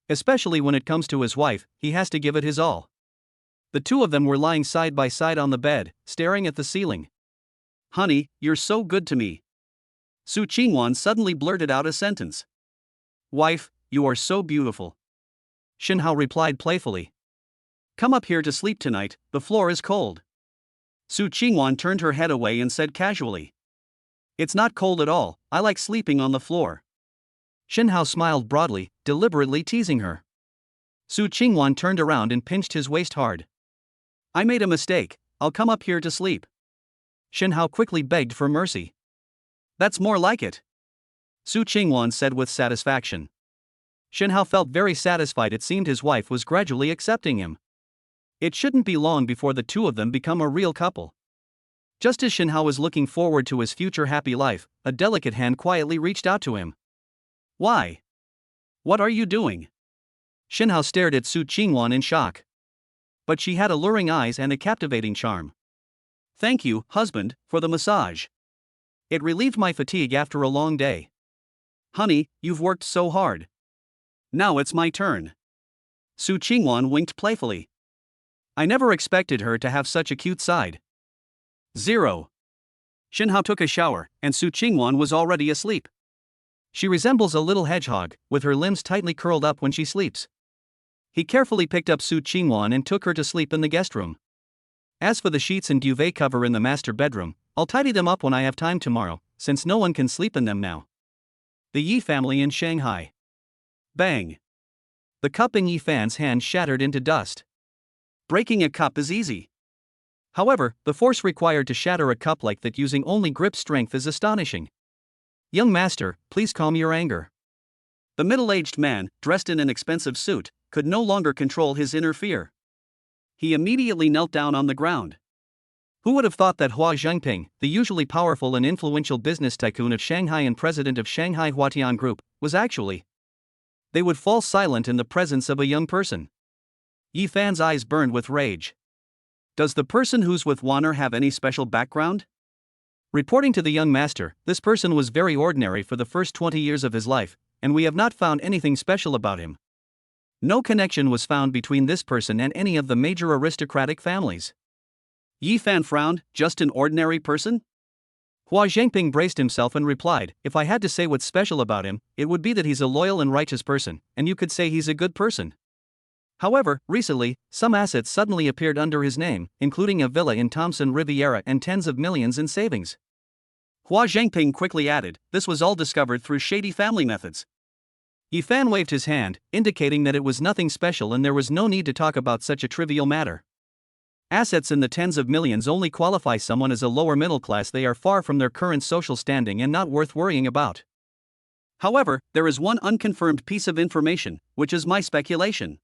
Especially when it comes to his wife, he has to give it his all. The two of them were lying side by side on the bed, staring at the ceiling. Honey, you're so good to me. Su Qingwan suddenly blurted out a sentence. Wife, you are so beautiful. Shin Hao replied playfully. Come up here to sleep tonight, the floor is cold. Su Qingwan turned her head away and said casually. It's not cold at all, I like sleeping on the floor. Shin Hao smiled broadly, deliberately teasing her. Su Qingwan turned around and pinched his waist hard. I made a mistake, I'll come up here to sleep. Shin Hao quickly begged for mercy. That's more like it. Su Qingwan said with satisfaction. Shin Hao felt very satisfied. It seemed his wife was gradually accepting him. It shouldn't be long before the two of them become a real couple. Just as Shin Hao was looking forward to his future happy life, a delicate hand quietly reached out to him. Why? What are you doing? Shin Hao stared at Su Qingwan in shock. But she had alluring eyes and a captivating charm. Thank you, husband, for the massage. It relieved my fatigue after a long day. Honey, you've worked so hard. Now it's my turn. Su Qingwan winked playfully. I never expected her to have such a cute side. 0. Shinhao took a shower, and Su Qingwan was already asleep. She resembles a little hedgehog, with her limbs tightly curled up when she sleeps. He carefully picked up Su Qingwan and took her to sleep in the guest room. As for the sheets and duvet cover in the master bedroom, I'll tidy them up when I have time tomorrow, since no one can sleep in them now. The Yi family in Shanghai. Bang. The cup in Yi Fan's hand shattered into dust. Breaking a cup is easy. However, the force required to shatter a cup like that using only grip strength is astonishing. Young master, please calm your anger. The middle-aged man, dressed in an expensive suit, could no longer control his inner fear. He immediately knelt down on the ground. Who would have thought that Hua Zhengping, the usually powerful and influential business tycoon of Shanghai and president of Shanghai Huatian Group, was actually? They would fall silent in the presence of a young person. Yi Fan's eyes burned with rage. Does the person who's with Warner have any special background? Reporting to the young master, this person was very ordinary for the first 20 years of his life, and we have not found anything special about him. No connection was found between this person and any of the major aristocratic families. Yi Fan frowned. Just an ordinary person? Hua Zhengping braced himself and replied, if I had to say what's special about him, it would be that he's a loyal and righteous person, and you could say he's a good person. However, recently, some assets suddenly appeared under his name, including a villa in Thompson Riviera and tens of millions in savings. Hua Zhengping quickly added, this was all discovered through shady family methods. Yi Fan waved his hand, indicating that it was nothing special and there was no need to talk about such a trivial matter. Assets in the tens of millions only qualify someone as a lower middle class. They are far from their current social standing and not worth worrying about. However, there is one unconfirmed piece of information, which is my speculation.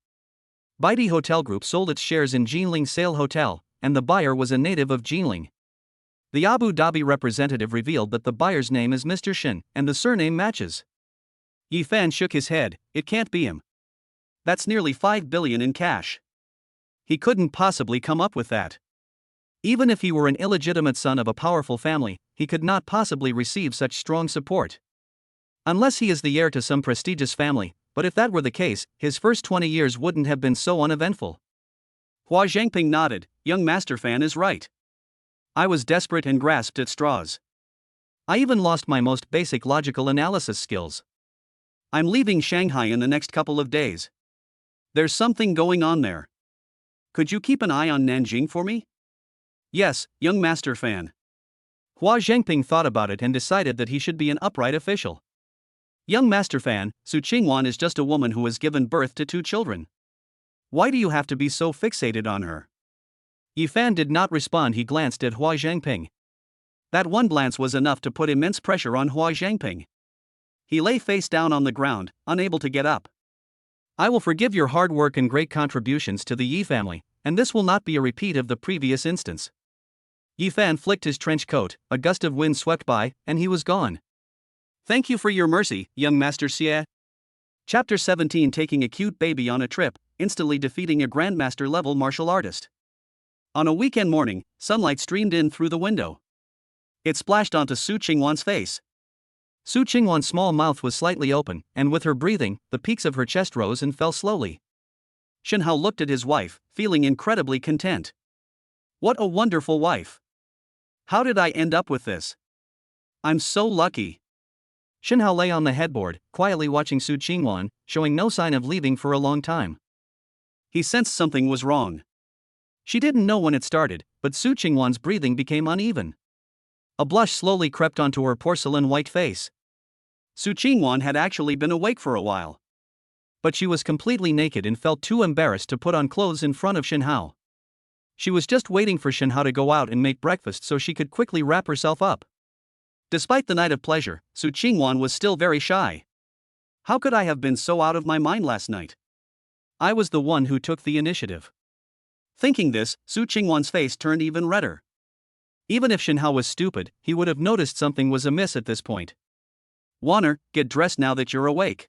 Baidi Hotel Group sold its shares in Jinling Sale Hotel, and the buyer was a native of Jinling. The Abu Dhabi representative revealed that the buyer's name is Mr. Shin, and the surname matches. Yi Fan shook his head. It can't be him. That's nearly 5 billion in cash. He couldn't possibly come up with that. Even if he were an illegitimate son of a powerful family, he could not possibly receive such strong support. Unless he is the heir to some prestigious family, but if that were the case, his first 20 years wouldn't have been so uneventful. Hua Zhengping nodded. Young Master Fan is right. I was desperate and grasped at straws. I even lost my most basic logical analysis skills. I'm leaving Shanghai in the next couple of days. There's something going on there. Could you keep an eye on Nanjing for me? Yes, young Master Fan. Hua Zhengping thought about it and decided that he should be an upright official. Young Master Fan, Su Qingwan is just a woman who has given birth to 2 children. Why do you have to be so fixated on her? Yi Fan did not respond. He glanced at Hua Zhengping. That one glance was enough to put immense pressure on Hua Zhengping. He lay face down on the ground, unable to get up. I will forgive your hard work and great contributions to the Yi family, and this will not be a repeat of the previous instance. Yi Fan flicked his trench coat, a gust of wind swept by, and he was gone. Thank you for your mercy, young Master Xie. Chapter 17. Taking a cute baby on a trip, instantly defeating a grandmaster-level martial artist. On a weekend morning, sunlight streamed in through the window. It splashed onto Su Qingwan's face. Su Qingwan's small mouth was slightly open, and with her breathing, the peaks of her chest rose and fell slowly. Shinhao looked at his wife, feeling incredibly content. What a wonderful wife. How did I end up with this? I'm so lucky. Shinhao lay on the headboard, quietly watching Su Qingwan, showing no sign of leaving for a long time. He sensed something was wrong. She didn't know when it started, but Su Qingwan's breathing became uneven. A blush slowly crept onto her porcelain white face. Su Qingwan had actually been awake for a while. But she was completely naked and felt too embarrassed to put on clothes in front of Shinhao. She was just waiting for Shinhao to go out and make breakfast so she could quickly wrap herself up. Despite the night of pleasure, Su Qingwan was still very shy. How could I have been so out of my mind last night? I was the one who took the initiative. Thinking this, Su Qingwan's face turned even redder. Even if Shinhao was stupid, he would have noticed something was amiss at this point. Warner, get dressed now that you're awake.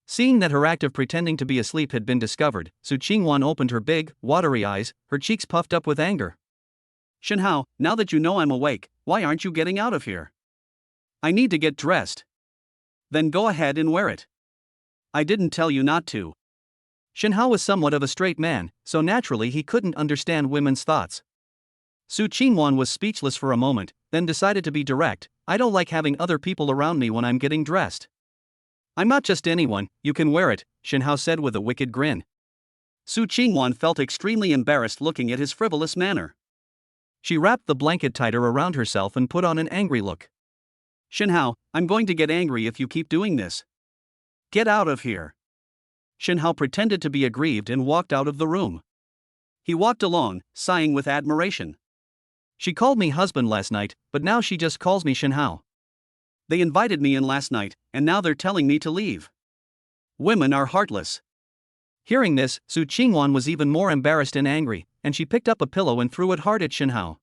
Seeing that her act of pretending to be asleep had been discovered, Su Qingwan opened her big, watery eyes, her cheeks puffed up with anger. Shinhao, now that you know I'm awake, why aren't you getting out of here? I need to get dressed. Then go ahead and wear it. I didn't tell you not to. Shinhao was somewhat of a straight man, so naturally he couldn't understand women's thoughts. Su Qingwan was speechless for a moment, then decided to be direct. I don't like having other people around me when I'm getting dressed. I'm not just anyone, you can wear it, Shenhao said with a wicked grin. Su Qingwan felt extremely embarrassed looking at his frivolous manner. She wrapped the blanket tighter around herself and put on an angry look. Shenhao, I'm going to get angry if you keep doing this. Get out of here. Shenhao pretended to be aggrieved and walked out of the room. He walked along, sighing with admiration. She called me husband last night, but now she just calls me Shenhao. They invited me in last night, and now they're telling me to leave. Women are heartless. Hearing this, Su Qingwan was even more embarrassed and angry, and she picked up a pillow and threw it hard at Shenhao.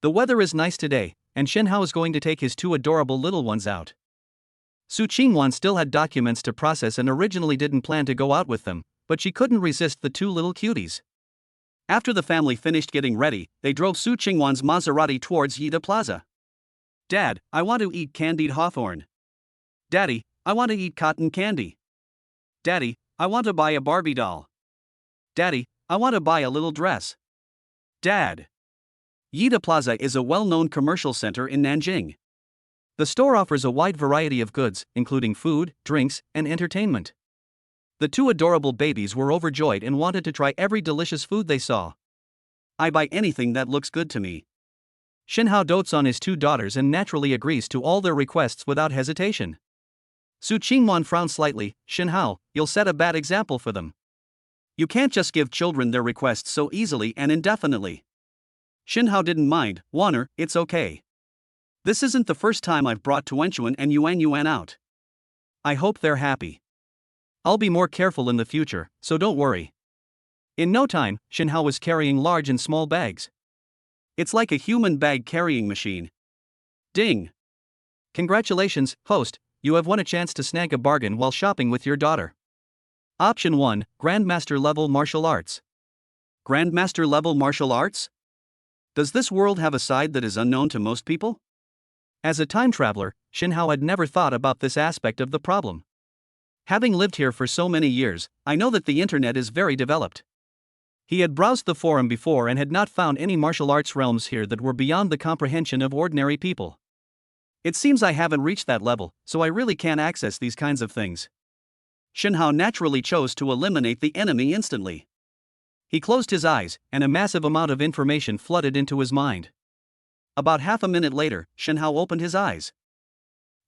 The weather is nice today, and Shenhao is going to take his two adorable little ones out. Su Qingwan still had documents to process and originally didn't plan to go out with them, but she couldn't resist the two little cuties. After the family finished getting ready, they drove Su Qingwan's Maserati towards Yida Plaza. Dad, I want to eat candied hawthorn. Daddy, I want to eat cotton candy. Daddy, I want to buy a Barbie doll. Daddy, I want to buy a little dress. Dad. Yida Plaza is a well-known commercial center in Nanjing. The store offers a wide variety of goods, including food, drinks, and entertainment. The two adorable babies were overjoyed and wanted to try every delicious food they saw. I buy anything that looks good to me. Shenhao dotes on his two daughters and naturally agrees to all their requests without hesitation. Su Qingwan frowned slightly. Shenhao, you'll set a bad example for them. You can't just give children their requests so easily and indefinitely. Shenhao didn't mind. Warner, it's okay. This isn't the first time I've brought Tuanchuan and Yuan out. I hope they're happy. I'll be more careful in the future, so don't worry. In no time, Shenhao was carrying large and small bags. It's like a human bag carrying machine. Ding! Congratulations, host, you have won a chance to snag a bargain while shopping with your daughter. Option 1, Grandmaster Level Martial Arts. Grandmaster Level Martial Arts? Does this world have a side that is unknown to most people? As a time traveler, Shenhao had never thought about this aspect of the problem. Having lived here for so many years, I know that the internet is very developed. He had browsed the forum before and had not found any martial arts realms here that were beyond the comprehension of ordinary people. It seems I haven't reached that level, so I really can't access these kinds of things. Shenhao naturally chose to eliminate the enemy instantly. He closed his eyes, and a massive amount of information flooded into his mind. About half a minute later, Shenhao opened his eyes.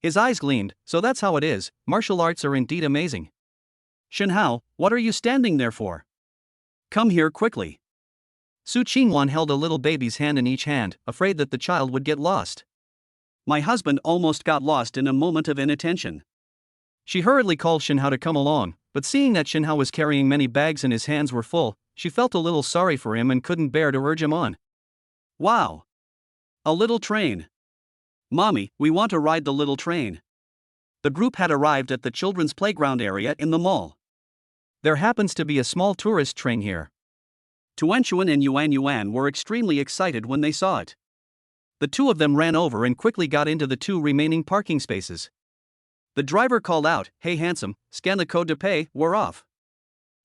His eyes gleamed. So that's how it is, martial arts are indeed amazing. Shenhao, what are you standing there for? Come here quickly. Su Qingwan held a little baby's hand in each hand, afraid that the child would get lost. My husband almost got lost in a moment of inattention. She hurriedly called Shenhao to come along, but seeing that Shenhao was carrying many bags and his hands were full, she felt a little sorry for him and couldn't bear to urge him on. Wow! A little train. Mommy, we want to ride the little train. The group had arrived at the children's playground area in the mall. There happens to be a small tourist train here. Tuanchuan and Yuan were extremely excited when they saw it. The two of them ran over and quickly got into the two remaining parking spaces. The driver called out, "Hey handsome, scan the code to pay, we're off."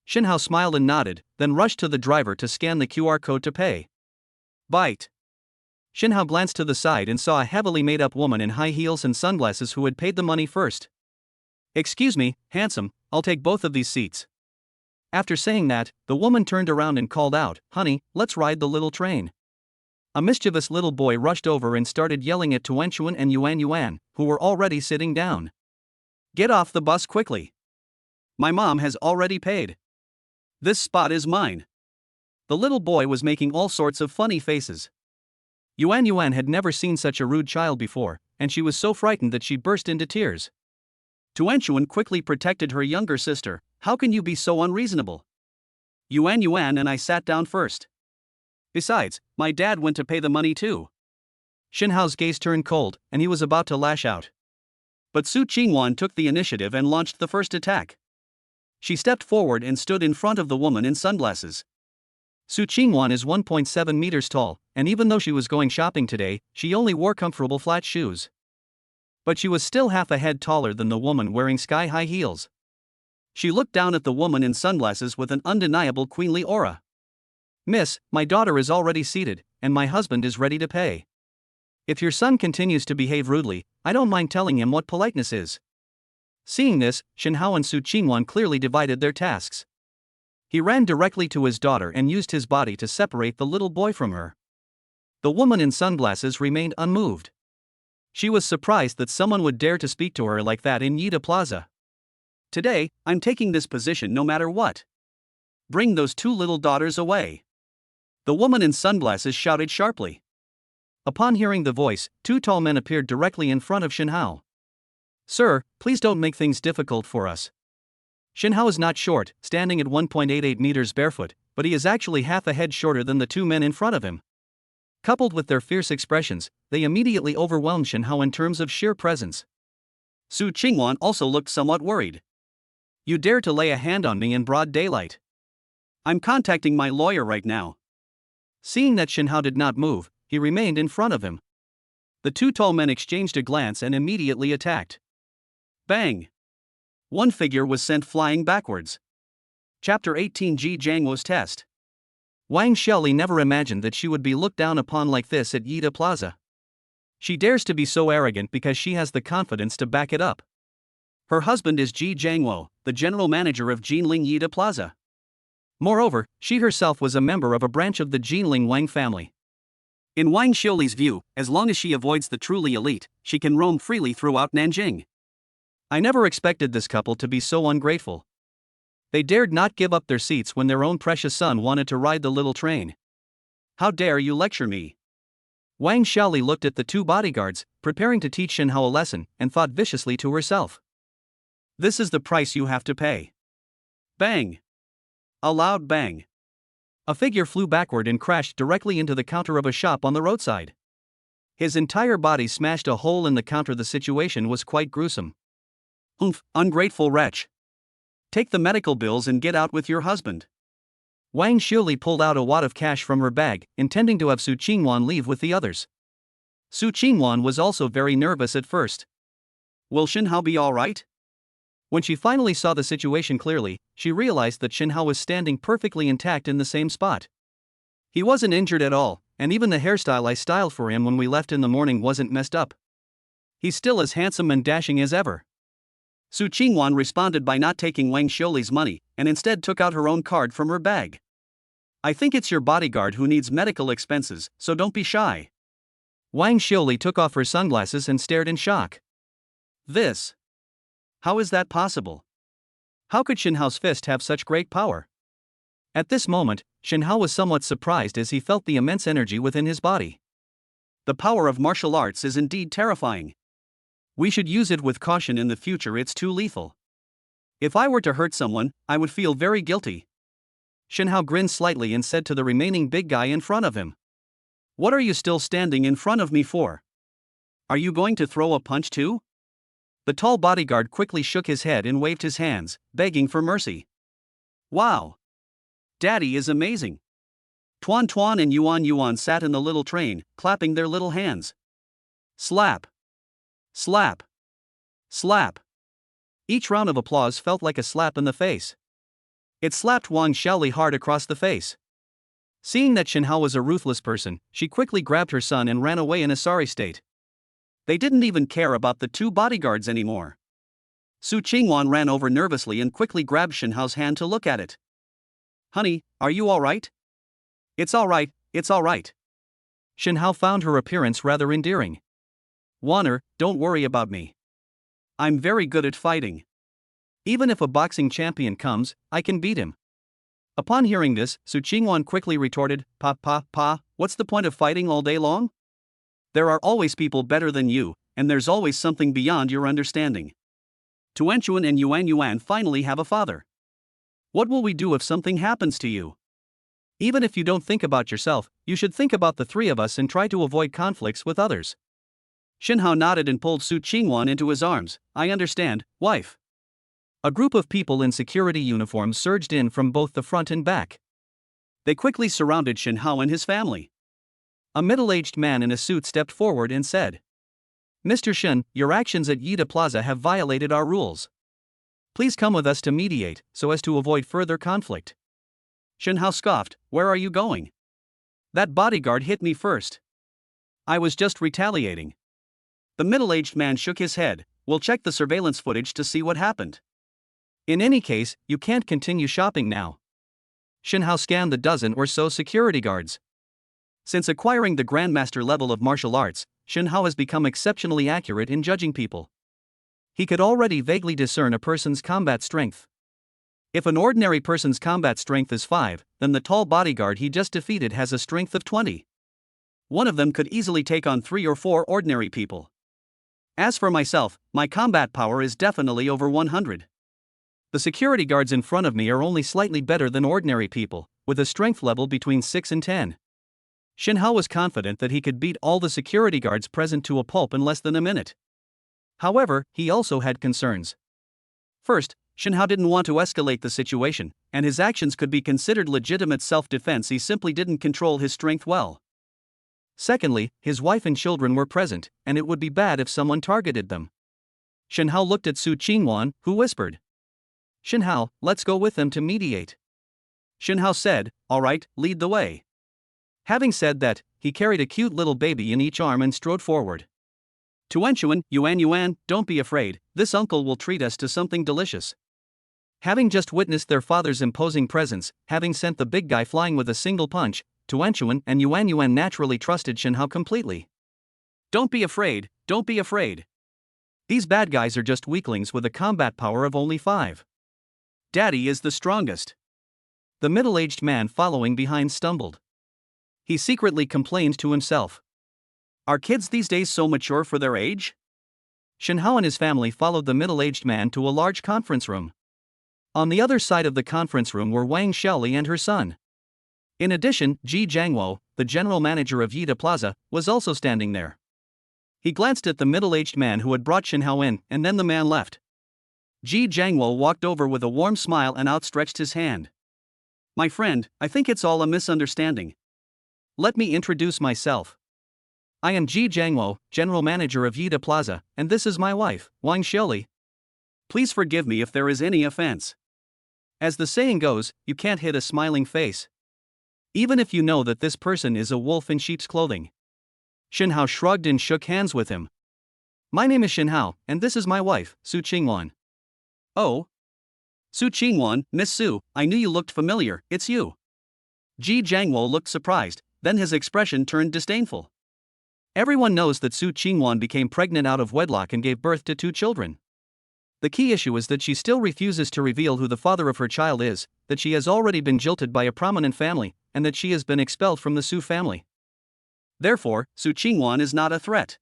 Shenhao smiled and nodded, then rushed to the driver to scan the QR code to pay. Bite. Shenhao glanced to the side and saw a heavily made-up woman in high heels and sunglasses who had paid the money first. "Excuse me, handsome, I'll take both of these seats." After saying that, the woman turned around and called out, "Honey, let's ride the little train." A mischievous little boy rushed over and started yelling at Tuanchuan and Yuan, who were already sitting down. "Get off the bus quickly. My mom has already paid. This spot is mine." The little boy was making all sorts of funny faces. Yuan had never seen such a rude child before, and she was so frightened that she burst into tears. Tuanchuan quickly protected her younger sister. "How can you be so unreasonable? Yuan and I sat down first. Besides, my dad went to pay the money too." Shenhao's gaze turned cold, and he was about to lash out. But Su Qingwan took the initiative and launched the first attack. She stepped forward and stood in front of the woman in sunglasses. Su Qingwan is 1.7 meters tall, and even though she was going shopping today, she only wore comfortable flat shoes. But she was still half a head taller than the woman wearing sky-high heels. She looked down at the woman in sunglasses with an undeniable queenly aura. "Miss, my daughter is already seated, and my husband is ready to pay. If your son continues to behave rudely, I don't mind telling him what politeness is." Seeing this, Shenhao and Su Qingwan clearly divided their tasks. He ran directly to his daughter and used his body to separate the little boy from her. The woman in sunglasses remained unmoved. She was surprised that someone would dare to speak to her like that in Yida Plaza. "Today, I'm taking this position no matter what. Bring those two little daughters away," the woman in sunglasses shouted sharply. Upon hearing the voice, two tall men appeared directly in front of Shenhao. "Sir, please don't make things difficult for us." Shenhao is not short, standing at 1.88 meters barefoot, but he is actually half a head shorter than the two men in front of him. Coupled with their fierce expressions, they immediately overwhelmed Shenhao in terms of sheer presence. Su Qingwan also looked somewhat worried. "You dare to lay a hand on me in broad daylight? I'm contacting my lawyer right now." Seeing that Shenhao did not move, he remained in front of him. The two tall men exchanged a glance and immediately attacked. Bang! One figure was sent flying backwards. Chapter 18 Ji Jiangwo's Test. Wang Xiaoli never imagined that she would be looked down upon like this at Yida Plaza. She dares to be so arrogant because she has the confidence to back it up. Her husband is Ji Jiangwo, the general manager of Jinling Yida Plaza. Moreover, she herself was a member of a branch of the Jinling Wang family. In Wang Xiaoli's view, as long as she avoids the truly elite, she can roam freely throughout Nanjing. I never expected this couple to be so ungrateful. They dared not give up their seats when their own precious son wanted to ride the little train. "How dare you lecture me?" Wang Xiaoli looked at the two bodyguards, preparing to teach Shenhao a lesson, and thought viciously to herself. "This is the price you have to pay." Bang! A loud bang. A figure flew backward and crashed directly into the counter of a shop on the roadside. His entire body smashed a hole in the counter. The situation was quite gruesome. "Oomph, ungrateful wretch. Take the medical bills and get out with your husband." Wang Xiaoli pulled out a wad of cash from her bag, intending to have Su Qingwan leave with the others. Su Qingwan was also very nervous at first. Will Shenhao be alright? When she finally saw the situation clearly, she realized that Shenhao was standing perfectly intact in the same spot. He wasn't injured at all, and even the hairstyle I styled for him when we left in the morning wasn't messed up. He's still as handsome and dashing as ever. Su Qingwan responded by not taking Wang Xiaoli's money, and instead took out her own card from her bag. "I think it's your bodyguard who needs medical expenses, so don't be shy." Wang Xiaoli took off her sunglasses and stared in shock. "This? How is that possible? How could Shenhao's fist have such great power?" At this moment, Shenhao was somewhat surprised as he felt the immense energy within his body. The power of martial arts is indeed terrifying. We should use it with caution in the future. It's too lethal. If I were to hurt someone, I would feel very guilty. Shenhao grinned slightly and said to the remaining big guy in front of him. "What are you still standing in front of me for? Are you going to throw a punch too?" The tall bodyguard quickly shook his head and waved his hands, begging for mercy. "Wow! Daddy is amazing." Tuan Tuan and Yuan Yuan sat in the little train, clapping their little hands. Slap! Slap! Slap! Each round of applause felt like a slap in the face. It slapped Wang Xiaoli hard across the face. Seeing that Shenhao was a ruthless person, she quickly grabbed her son and ran away in a sorry state. They didn't even care about the two bodyguards anymore. Su Qingwan ran over nervously and quickly grabbed Shenhao's hand to look at it. "Honey, are you alright?" "It's alright, it's alright." Shenhao found her appearance rather endearing. "Wanner, don't worry about me. I'm very good at fighting. Even if a boxing champion comes, I can beat him." Upon hearing this, Su Qingwan quickly retorted, Pa, what's the point of fighting all day long? There are always people better than you, and there's always something beyond your understanding. Tuanchuan and Yuan Yuan finally have a father. What will we do if something happens to you? Even if you don't think about yourself, you should think about the three of us and try to avoid conflicts with others. Shenhao nodded and pulled Su Qingwan into his arms. "I understand, wife." A group of people in security uniforms surged in from both the front and back. They quickly surrounded Shenhao and his family. A middle-aged man in a suit stepped forward and said, "Mr. Shen, your actions at Yida Plaza have violated our rules. Please come with us to mediate, so as to avoid further conflict." Shenhao scoffed, "Where are you going?" That bodyguard hit me first. I was just retaliating. The middle-aged man shook his head. We'll check the surveillance footage to see what happened. In any case, you can't continue shopping now. Shin Hao scanned the dozen or so security guards. Since acquiring the Grandmaster level of martial arts, Shin Hao has become exceptionally accurate in judging people. He could already vaguely discern a person's combat strength. If an ordinary person's combat strength is 5, then the tall bodyguard he just defeated has a strength of 20. One of them could easily take on 3 or 4 ordinary people. As for myself, my combat power is definitely over 100. The security guards in front of me are only slightly better than ordinary people, with a strength level between 6 and 10. Shin Hao was confident that he could beat all the security guards present to a pulp in less than a minute. However, he also had concerns. First, Shin Hao didn't want to escalate the situation, and his actions could be considered legitimate self-defense. He simply didn't control his strength well. Secondly, his wife and children were present, and it would be bad if someone targeted them. Shin Hao looked at Su Qingwan, who whispered, "Shin Hao, let's go with them to mediate." Shin Hao said, "All right, lead the way." Having said that, he carried a cute little baby in each arm and strode forward. "Tuanchuan, Yuan, don't be afraid, this uncle will treat us to something delicious." Having just witnessed their father's imposing presence, having sent the big guy flying with a single punch, Tuanchuan and Yuan naturally trusted Shin Hao completely. Don't be afraid, don't be afraid. These bad guys are just weaklings with a combat power of only 5. Daddy is the strongest. The middle-aged man following behind stumbled. He secretly complained to himself. Are kids these days so mature for their age? Shin Hao and his family followed the middle-aged man to a large conference room. On the other side of the conference room were Wang Xiaoli and her son. In addition, Ji Jiangwo, the general manager of Yida Plaza, was also standing there. He glanced at the middle-aged man who had brought Shin Hao in, and then the man left. Ji Jiangwo walked over with a warm smile and outstretched his hand. "My friend, I think it's all a misunderstanding. Let me introduce myself. I am Ji Jiangwo, general manager of Yida Plaza, and this is my wife, Wang Xiaoli. Please forgive me if there is any offense. As the saying goes, you can't hit a smiling face, even if you know that this person is a wolf in sheep's clothing." Shin Hao shrugged and shook hands with him. "My name is Shin Hao, and this is my wife, Su Qingwan." "Oh? Su Qingwan, Miss Su, I knew you looked familiar, it's you." Ji Jiangwo looked surprised, then his expression turned disdainful. Everyone knows that Su Qingwan became pregnant out of wedlock and gave birth to 2 children. The key issue is that she still refuses to reveal who the father of her child is, that she has already been jilted by a prominent family, and that she has been expelled from the Su family. Therefore, Su Qingwan is not a threat.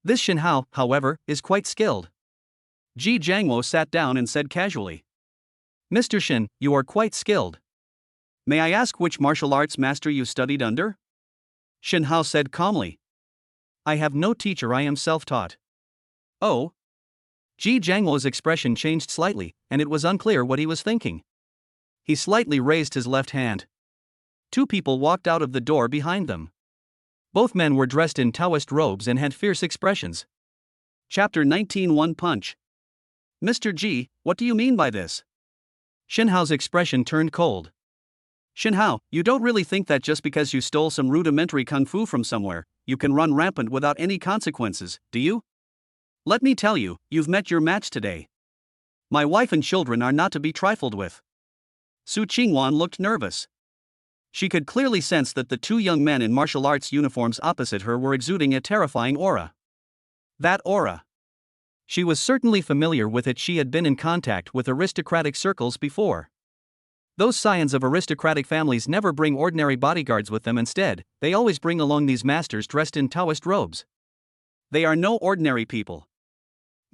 This Shin Hao, however, is quite skilled. Ji Jiangwo sat down and said casually, "Mr. Shin, you are quite skilled. May I ask which martial arts master you studied under?" Shin Hao said calmly. "I have no teacher, I am self-taught." "Oh?" Ji Jiangwo's expression changed slightly, and it was unclear what he was thinking. He slightly raised his left hand. 2 people walked out of the door behind them. Both men were dressed in Taoist robes and had fierce expressions. Chapter 19 One Punch. "Mr. Ji, what do you mean by this?" Shin Hao's expression turned cold. "Shin Hao, you don't really think that just because you stole some rudimentary kung fu from somewhere, you can run rampant without any consequences, do you? Let me tell you, you've met your match today. My wife and children are not to be trifled with." Su Qingwan looked nervous. She could clearly sense that the 2 young men in martial arts uniforms opposite her were exuding a terrifying aura. That aura. She was certainly familiar with it. She had been in contact with aristocratic circles before. Those scions of aristocratic families never bring ordinary bodyguards with them. Instead, they always bring along these masters dressed in Taoist robes. They are no ordinary people.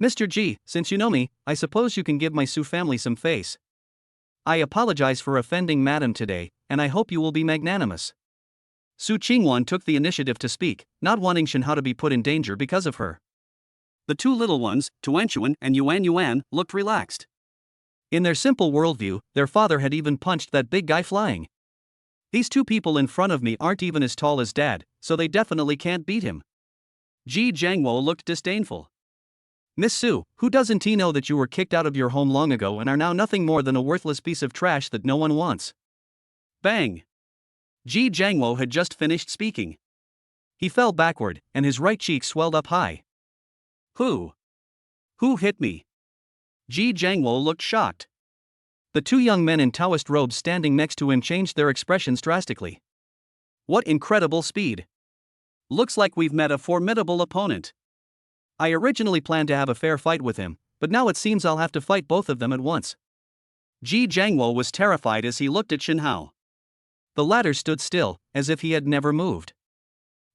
"Mr. Ji, since you know me, I suppose you can give my Su family some face. I apologize for offending Madam today, and I hope you will be magnanimous." Su Qingwan took the initiative to speak, not wanting Shin Hao to be put in danger because of her. The 2 little ones, Tuanchuan and Yuan, looked relaxed. In their simple worldview, their father had even punched that big guy flying. "These 2 people in front of me aren't even as tall as Dad, so they definitely can't beat him." Ji Jiangwo looked disdainful. "Miss Su, who doesn't he know that you were kicked out of your home long ago and are now nothing more than a worthless piece of trash that no one wants?" Bang! Ji Jiangwo had just finished speaking. He fell backward, and his right cheek swelled up high. Who? Who hit me? Ji Jiangwo looked shocked. The two young men in Taoist robes standing next to him changed their expressions drastically. What incredible speed! Looks like we've met a formidable opponent. I originally planned to have a fair fight with him, but now it seems I'll have to fight both of them at once. Ji Jiangwo was terrified as he looked at Shen Hao. The latter stood still, as if he had never moved.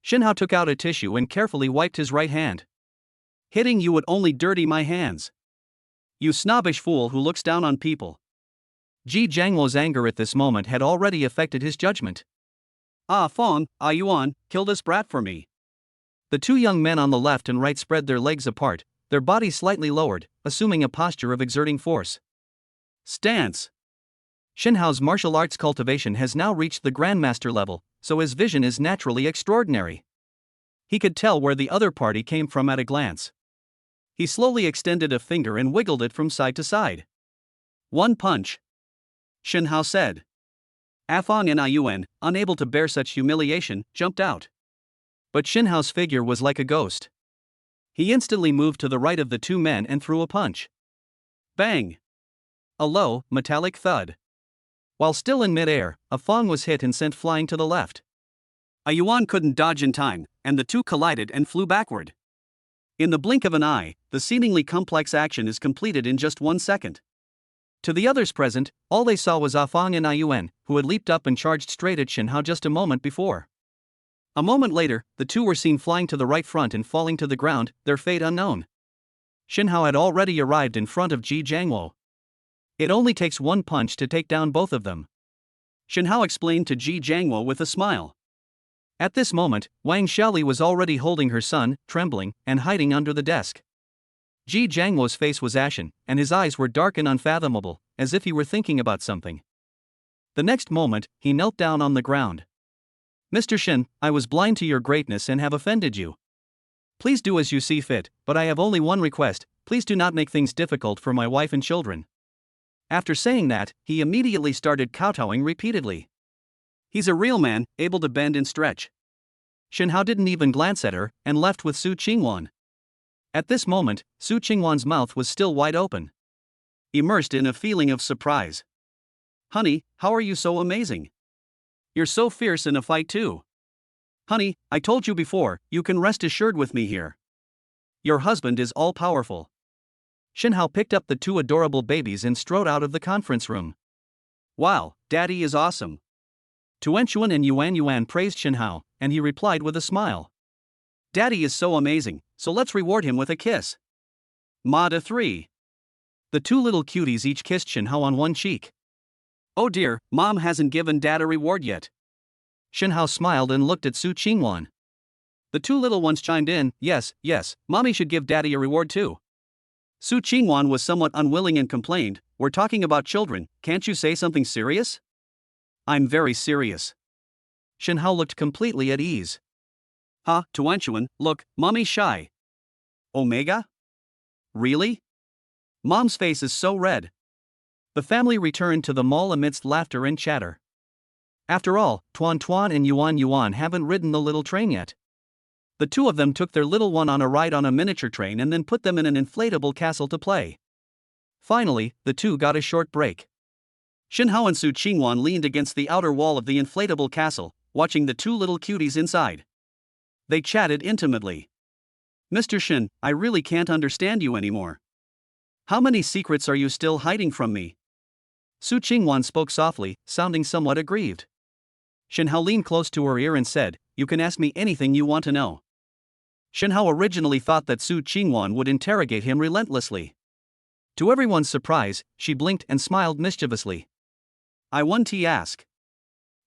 Shen Hao took out a tissue and carefully wiped his right hand. Hitting you would only dirty my hands. You snobbish fool who looks down on people. Ji Jiangwo's anger at this moment had already affected his judgment. Ah Fong, Ah Yuan, kill this brat for me. The two young men on the left and right spread their legs apart, their bodies slightly lowered, assuming a posture of exerting force. Stance. Shen Hao's martial arts cultivation has now reached the grandmaster level, so his vision is naturally extraordinary. He could tell where the other party came from at a glance. He slowly extended a finger and wiggled it from side to side. One punch. Shen Hao said. Afong and Ayuan, unable to bear such humiliation, jumped out. But Shen Hao's figure was like a ghost. He instantly moved to the right of the two men and threw a punch. Bang! A low, metallic thud. While still in midair, Afong was hit and sent flying to the left. Ayuan couldn't dodge in time, and the two collided and flew backward. In the blink of an eye, the seemingly complex action is completed in just 1 second. To the others present, all they saw was Afong and Ayuan, who had leaped up and charged straight at Shen Hao just a moment before. A moment later, the two were seen flying to the right front and falling to the ground, their fate unknown. Shen Hao had already arrived in front of Ji Jiangwo. It only takes one punch to take down both of them, Shen Hao explained to Ji Jiangwo with a smile. At this moment, Wang Xiaoli was already holding her son, trembling, and hiding under the desk. Ji Jiangwo's face was ashen, and his eyes were dark and unfathomable, as if he were thinking about something. The next moment, he knelt down on the ground. Mr. Shen, I was blind to your greatness and have offended you. Please do as you see fit, but I have only one request: please do not make things difficult for my wife and children. After saying that, he immediately started kowtowing repeatedly. He's a real man, able to bend and stretch. Shen Hao didn't even glance at her, and left with Su Qingwan. At this moment, Su Qingwan's mouth was still wide open, immersed in a feeling of surprise. Honey, how are you so amazing? You're so fierce in a fight too. Honey, I told you before, you can rest assured with me here. Your husband is all-powerful. Shen Hao picked up the two adorable babies and strode out of the conference room. Wow, Daddy is awesome. Tuanchuan and Yuan praised Shen Hao, and he replied with a smile. Daddy is so amazing, so let's reward him with a kiss. Mada 3. The two little cuties each kissed Shen Hao on one cheek. Oh dear, Mom hasn't given Dad a reward yet. Shen Hao smiled and looked at Su Qingwan. The two little ones chimed in, yes, Mommy should give Daddy a reward too. Su Qingwan was somewhat unwilling and complained, we're talking about children, can't you say something serious? I'm very serious. Shen Hao looked completely at ease. Ha, Tuanchuan, look, Mommy's shy. Omega? Really? Mom's face is so red. The family returned to the mall amidst laughter and chatter. After all, Tuan and Yuan haven't ridden the little train yet. The two of them took their little one on a ride on a miniature train and then put them in an inflatable castle to play. Finally, the two got a short break. Shen Hao and Su Qingwan leaned against the outer wall of the inflatable castle, watching the two little cuties inside. They chatted intimately. Mr. Shen, I really can't understand you anymore. How many secrets are you still hiding from me? Su Qingwan spoke softly, sounding somewhat aggrieved. Shen Hao leaned close to her ear and said, you can ask me anything you want to know. Shen Hao originally thought that Su Qingwan would interrogate him relentlessly. To everyone's surprise, she blinked and smiled mischievously. I want to ask.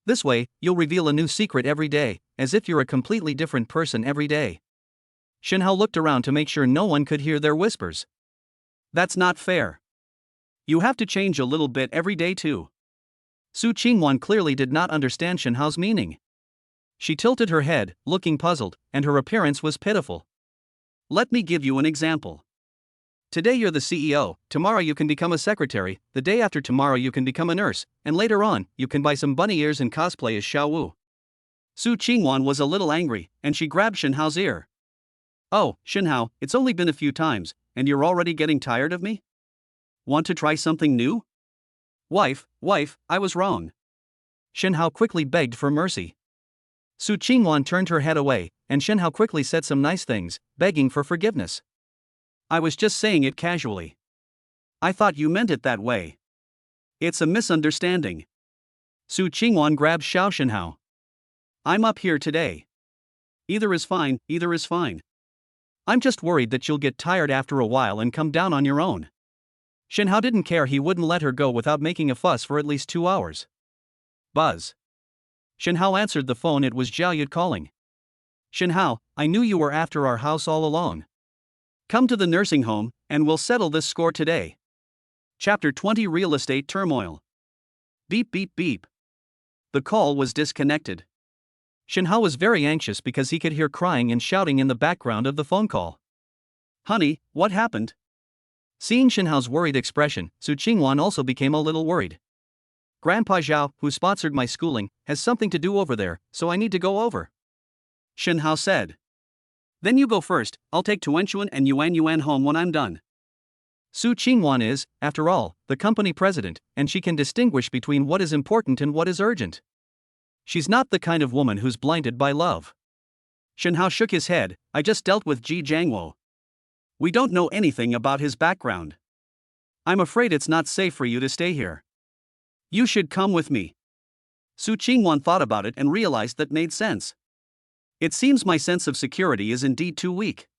This way, you'll reveal a new secret every day, as if you're a completely different person every day. Shen Hao looked around to make sure no one could hear their whispers. That's not fair. You have to change a little bit every day too. Su Qingwan clearly did not understand Shen Hao's meaning. She tilted her head, looking puzzled, and her appearance was pitiful. Let me give you an example. Today you're the CEO, tomorrow you can become a secretary, the day after tomorrow you can become a nurse, and later on, you can buy some bunny ears and cosplay as Xiao Wu. Su Qingwan was a little angry, and she grabbed Shenhao's ear. Oh, Shenhao, it's only been a few times, and you're already getting tired of me? Want to try something new? Wife, I was wrong. Shenhao quickly begged for mercy. Su Qingwan turned her head away, and Shenhao quickly said some nice things, begging for forgiveness. I was just saying it casually. I thought you meant it that way. It's a misunderstanding. Su Qingwan grabbed Xiao Shenhao. I'm up here today. Either is fine. I'm just worried that you'll get tired after a while and come down on your own. Shenhao didn't care. He wouldn't let her go without making a fuss for at least 2 hours. Buzz. Shenhao answered the phone. It was Zhao Yud calling. Shenhao, I knew you were after our house all along. Come to the nursing home, and we'll settle this score today. Chapter 20 Real Estate Turmoil. Beep beep beep. The call was disconnected. Shenhao was very anxious because he could hear crying and shouting in the background of the phone call. Honey, what happened? Seeing Shenhao's worried expression, Su Qingwan also became a little worried. Grandpa Zhao, who sponsored my schooling, has something to do over there, so I need to go over. Shenhao said. Then you go first, I'll take Tuanchuan and Yuan home when I'm done. Su Qingwan is, after all, the company president, and she can distinguish between what is important and what is urgent. She's not the kind of woman who's blinded by love. Shenhao shook his head. I just dealt with Ji Jiangwo. We don't know anything about his background. I'm afraid it's not safe for you to stay here. You should come with me. Su Qingwan thought about it and realized that made sense. It seems my sense of security is indeed too weak.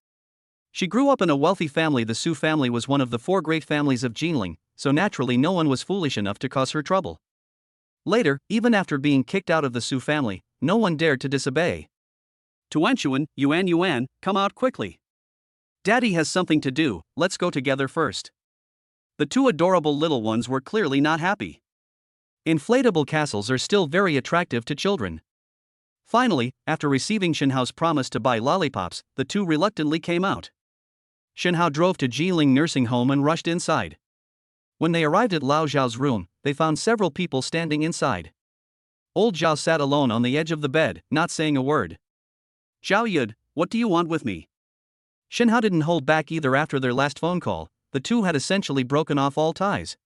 She grew up in a wealthy family. The Su family was one of the 4 great families of Jinling, so naturally no one was foolish enough to cause her trouble. Later, even after being kicked out of the Su family, no one dared to disobey. Tuanchuan, Yuan, come out quickly. Daddy has something to do, let's go together first. The 2 adorable little ones were clearly not happy. Inflatable castles are still very attractive to children. Finally, after receiving Shenhao's promise to buy lollipops, the 2 reluctantly came out. Shenhao drove to Jiling nursing home and rushed inside. When they arrived at Lao Zhao's room, they found several people standing inside. Old Zhao sat alone on the edge of the bed, not saying a word. Zhao Yud, what do you want with me? Shenhao didn't hold back either. After their last phone call, the 2 had essentially broken off all ties.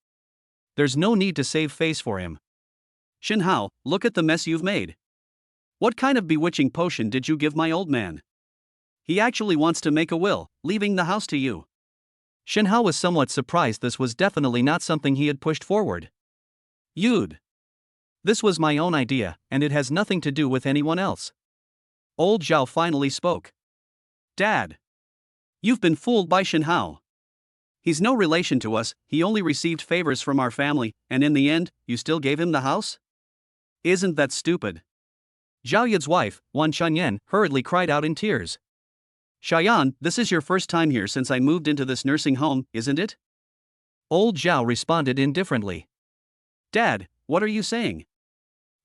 There's no need to save face for him. Shenhao, look at the mess you've made. What kind of bewitching potion did you give my old man? He actually wants to make a will, leaving the house to you. Shenhao was somewhat surprised. This was definitely not something he had pushed forward. Yud. This was my own idea, and it has nothing to do with anyone else. Old Zhao finally spoke. Dad. You've been fooled by Shenhao. He's no relation to us, he only received favors from our family, and in the end, you still gave him the house? Isn't that stupid? Zhao Yud's wife, Wan Chunyan, hurriedly cried out in tears. Shayan, this is your first time here since I moved into this nursing home, isn't it? Old Zhao responded indifferently. Dad, what are you saying?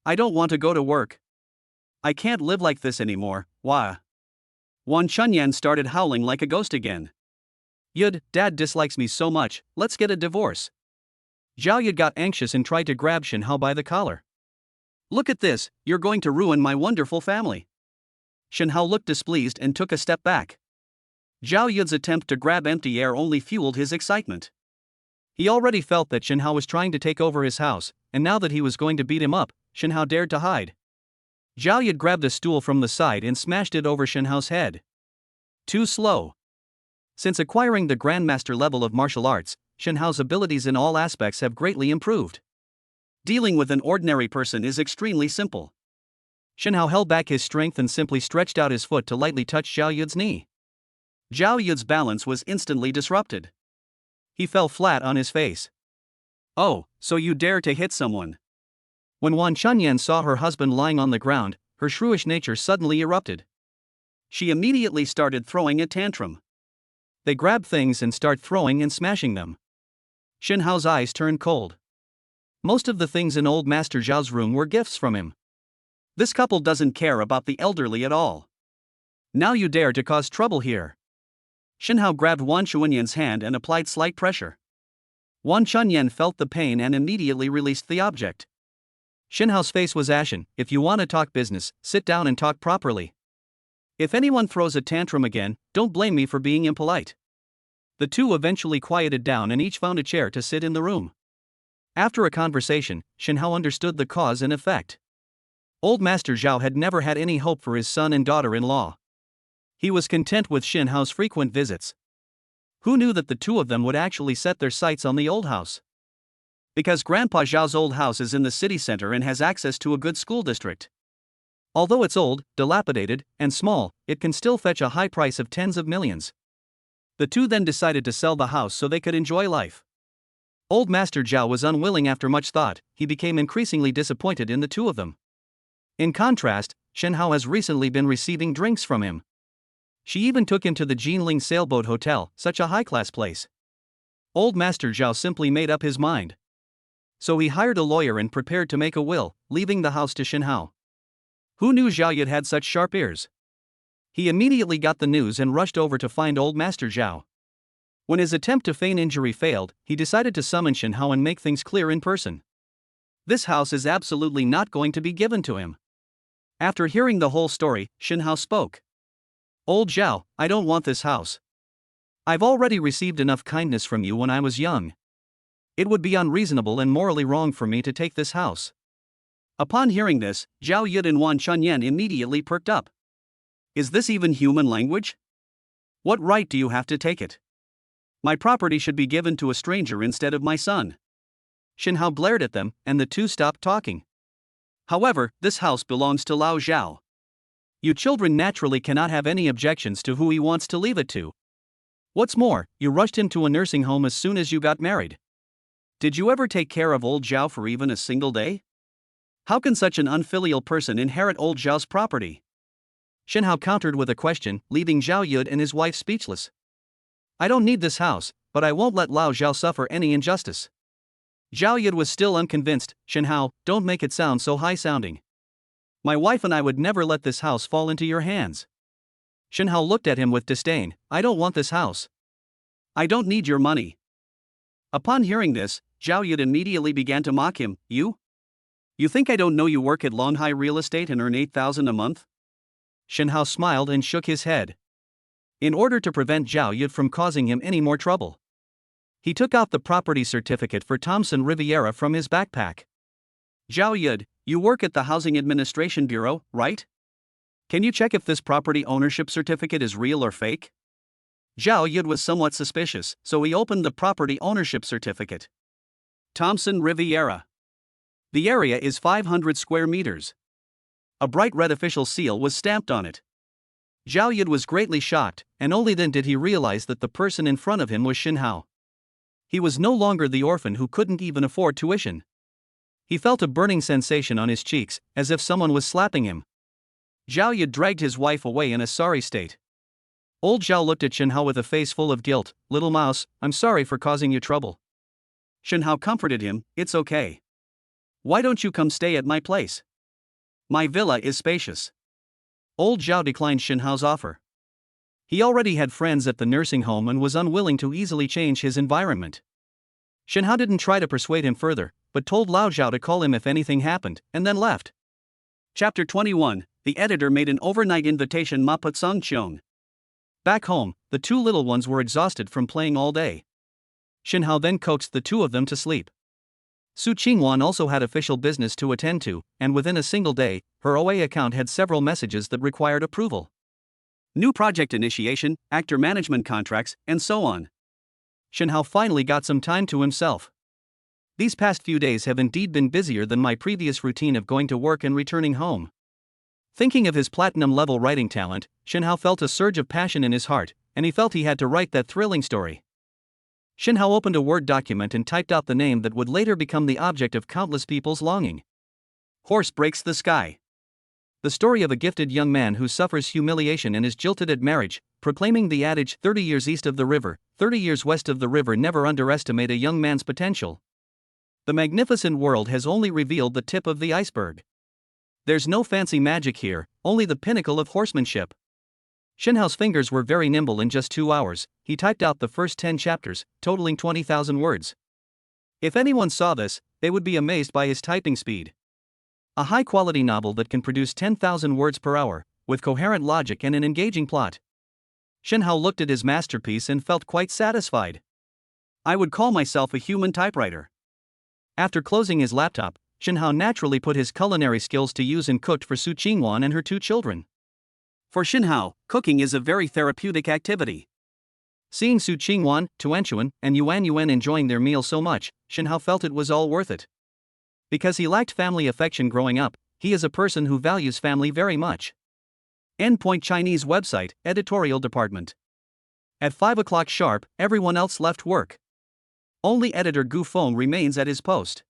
I don't want to go to work. I can't live like this anymore, why? Wan Chunyan started howling like a ghost again. Yud, Dad dislikes me so much, let's get a divorce. Zhao Yud got anxious and tried to grab Shenhao by the collar. Look at this, you're going to ruin my wonderful family. Shenhao looked displeased and took a step back. Zhao Yud's attempt to grab empty air only fueled his excitement. He already felt that Shenhao was trying to take over his house, and now that he was going to beat him up, Shenhao dared to hide. Zhao Yud grabbed a stool from the side and smashed it over Shenhao's head. Too slow. Since acquiring the Grandmaster level of martial arts, Shenhao's abilities in all aspects have greatly improved. Dealing with an ordinary person is extremely simple. Shenhao held back his strength and simply stretched out his foot to lightly touch Zhao Yud's knee. Zhao Yud's balance was instantly disrupted. He fell flat on his face. Oh, so you dare to hit someone? When Wan Chunyan saw her husband lying on the ground, her shrewish nature suddenly erupted. She immediately started throwing a tantrum. They grab things and start throwing and smashing them. Shenhao's eyes turned cold. Most of the things in old Master Zhao's room were gifts from him. This couple doesn't care about the elderly at all. Now you dare to cause trouble here. Shin Hao grabbed Wan Chunyan's hand and applied slight pressure. Wan Chunyan felt the pain and immediately released the object. Shin Hao's face was ashen. If you want to talk business, sit down and talk properly. If anyone throws a tantrum again, don't blame me for being impolite. The two eventually quieted down and each found a chair to sit in the room. After a conversation, Shin Hao understood the cause and effect. Old Master Zhao had never had any hope for his son and daughter-in-law. He was content with Shin Hao's frequent visits. Who knew that the two of them would actually set their sights on the old house? Because Grandpa Zhao's old house is in the city center and has access to a good school district. Although it's old, dilapidated, and small, it can still fetch a high price of tens of millions. The two then decided to sell the house so they could enjoy life. Old Master Zhao was unwilling. After much thought, he became increasingly disappointed in the two of them. In contrast, Shin Hao has recently been receiving drinks from him. She even took him to the Jinling Sailboat Hotel, such a high-class place. Old Master Zhao simply made up his mind. So he hired a lawyer and prepared to make a will, leaving the house to Shin Hao. Who knew Zhao Yud had such sharp ears? He immediately got the news and rushed over to find Old Master Zhao. When his attempt to feign injury failed, he decided to summon Shin Hao and make things clear in person. This house is absolutely not going to be given to him. After hearing the whole story, Shin Hao spoke. Old Zhao, I don't want this house. I've already received enough kindness from you when I was young. It would be unreasonable and morally wrong for me to take this house. Upon hearing this, Zhao Yud and Wan Chunyan immediately perked up. Is this even human language? What right do you have to take it? My property should be given to a stranger instead of my son. Shin Hao blared at them, and the two stopped talking. However, this house belongs to Lao Zhao. You children naturally cannot have any objections to who he wants to leave it to. What's more, you rushed him to a nursing home as soon as you got married. Did you ever take care of old Zhao for even a single day? How can such an unfilial person inherit old Zhao's property? Shin Hao countered with a question, leaving Zhao Yud and his wife speechless. I don't need this house, but I won't let Lao Zhao suffer any injustice. Zhao Yud was still unconvinced. Shin Hao, don't make it sound so high-sounding. My wife and I would never let this house fall into your hands. Shin Hao looked at him with disdain. I don't want this house. I don't need your money. Upon hearing this, Zhao Yud immediately began to mock him. You think I don't know you work at Longhai Real Estate and earn 8,000 a month? Shin Hao smiled and shook his head. In order to prevent Zhao Yud from causing him any more trouble, he took out the property certificate for Thomson Riviera from his backpack. Zhao Yud, you work at the Housing Administration Bureau, right? Can you check if this property ownership certificate is real or fake? Zhao Yud was somewhat suspicious, so he opened the property ownership certificate. Thomson Riviera. The area is 500 square meters. A bright red official seal was stamped on it. Zhao Yud was greatly shocked, and only then did he realize that the person in front of him was Shin Hao. He was no longer the orphan who couldn't even afford tuition. He felt a burning sensation on his cheeks, as if someone was slapping him. Zhao Yud dragged his wife away in a sorry state. Old Zhao looked at Shin Hao with a face full of guilt. Little mouse, I'm sorry for causing you trouble. Shin Hao comforted him. It's okay. Why don't you come stay at my place? My villa is spacious. Old Zhao declined Shin Hao's offer. He already had friends at the nursing home and was unwilling to easily change his environment. Shin Hao didn't try to persuade him further, but told Lao Zhao to call him if anything happened, and then left. Chapter 21. The editor made an overnight invitation. Ma Putsung Cheong. Back home, the two little ones were exhausted from playing all day. Shin Hao then coaxed the two of them to sleep. Su Qingwan also had official business to attend to, and within a single day, her OA account had several messages that required approval. New project initiation, actor management contracts, and so on. Shin Hao finally got some time to himself. These past few days have indeed been busier than my previous routine of going to work and returning home. Thinking of his platinum-level writing talent, Shin Hao felt a surge of passion in his heart, and he felt he had to write that thrilling story. Shin Hao opened a Word document and typed out the name that would later become the object of countless people's longing. Horse breaks the sky. The story of a gifted young man who suffers humiliation and is jilted at marriage, proclaiming the adage 30 years east of the river, 30 years west of the river. Never underestimate a young man's potential. The magnificent world has only revealed the tip of the iceberg. There's no fancy magic here, only the pinnacle of horsemanship. Shinhao's fingers were very nimble. In just 2 hours, he typed out the first 10 chapters, totaling 20,000 words. If anyone saw this, they would be amazed by his typing speed. A high-quality novel that can produce 10,000 words per hour, with coherent logic and an engaging plot. Shinhao looked at his masterpiece and felt quite satisfied. I would call myself a human typewriter. After closing his laptop, Shinhao naturally put his culinary skills to use and cooked for Su Qingwan and her 2 children. For Shinhao, cooking is a very therapeutic activity. Seeing Su Qingwan, Tuanchuan, and Yuan enjoying their meal so much, Shinhao felt it was all worth it. Because he lacked family affection growing up, he is a person who values family very much. Endpoint Chinese website, editorial department. At 5 o'clock sharp, everyone else left work. Only editor Gu Feng remains at his post.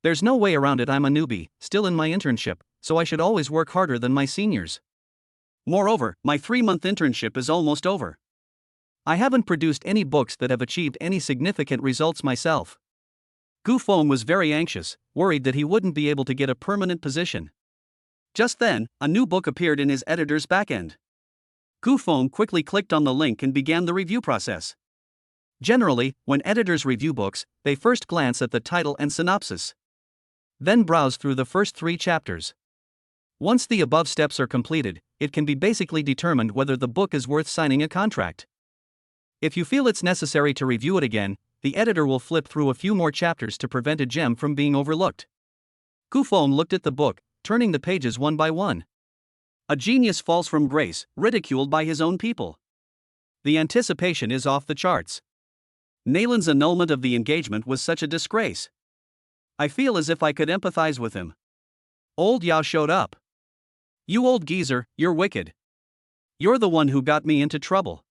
There's no way around it. I'm a newbie, still in my internship, so I should always work harder than my seniors. Moreover, my 3-month internship is almost over. I haven't produced any books that have achieved any significant results myself. Gu Feng was very anxious, worried that he wouldn't be able to get a permanent position. Just then, a new book appeared in his editor's backend. Gu Feng quickly clicked on the link and began the review process. Generally, when editors review books, they first glance at the title and synopsis. Then browse through the first 3 chapters. Once the above steps are completed, it can be basically determined whether the book is worth signing a contract. If you feel it's necessary to review it again, the editor will flip through a few more chapters to prevent a gem from being overlooked. Gu Feng looked at the book, turning the pages one by one. A genius falls from grace, ridiculed by his own people. The anticipation is off the charts. Nalan's annulment of the engagement was such a disgrace. I feel as if I could empathize with him. Old Yao showed up. You old geezer, you're wicked. You're the one who got me into trouble.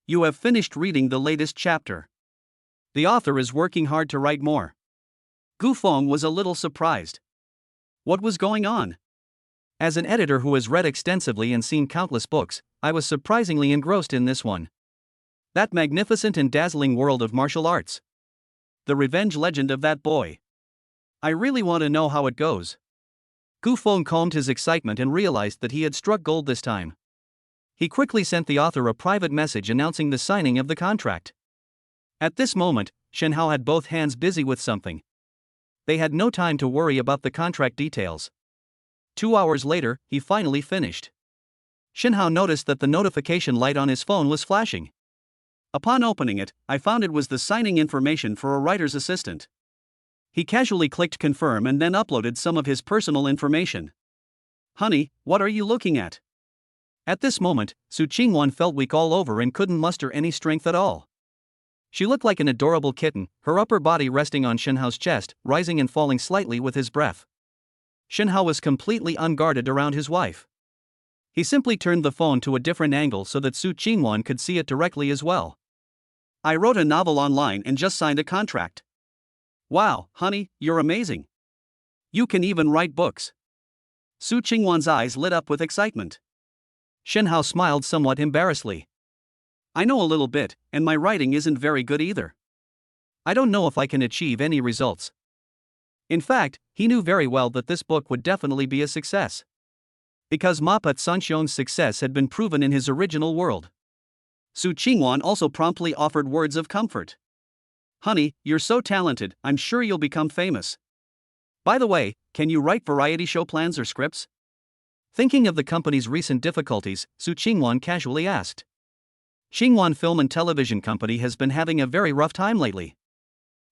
You have finished reading the latest chapter. The author is working hard to write more. Gu Feng was a little surprised. What was going on? As an editor who has read extensively and seen countless books, I was surprisingly engrossed in this one. That magnificent and dazzling world of martial arts. The revenge legend of that boy. I really want to know how it goes. Gu Feng calmed his excitement and realized that he had struck gold this time. He quickly sent the author a private message announcing the signing of the contract. At this moment, Shinhao had both hands busy with something. They had no time to worry about the contract details. 2 hours later, he finally finished. Shinhao noticed that the notification light on his phone was flashing. Upon opening it, I found it was the signing information for a writer's assistant. He casually clicked confirm and then uploaded some of his personal information. Honey, what are you looking at? At this moment, Su Qingwan felt weak all over and couldn't muster any strength at all. She looked like an adorable kitten, her upper body resting on Shinhao's chest, rising and falling slightly with his breath. Shinhao was completely unguarded around his wife. He simply turned the phone to a different angle so that Su Qingwan could see it directly as well. I wrote a novel online and just signed a contract. Wow, honey, you're amazing. You can even write books. Su Qingwan's eyes lit up with excitement. Shinhao smiled somewhat embarrassedly. I know a little bit, and my writing isn't very good either. I don't know if I can achieve any results. In fact, he knew very well that this book would definitely be a success. Because Mappa Sanxiong's success had been proven in his original world. Su Qingwan also promptly offered words of comfort. Honey, you're so talented, I'm sure you'll become famous. By the way, can you write variety show plans or scripts? Thinking of the company's recent difficulties, Su Qingwan casually asked. Qingwan Film and Television Company has been having a very rough time lately.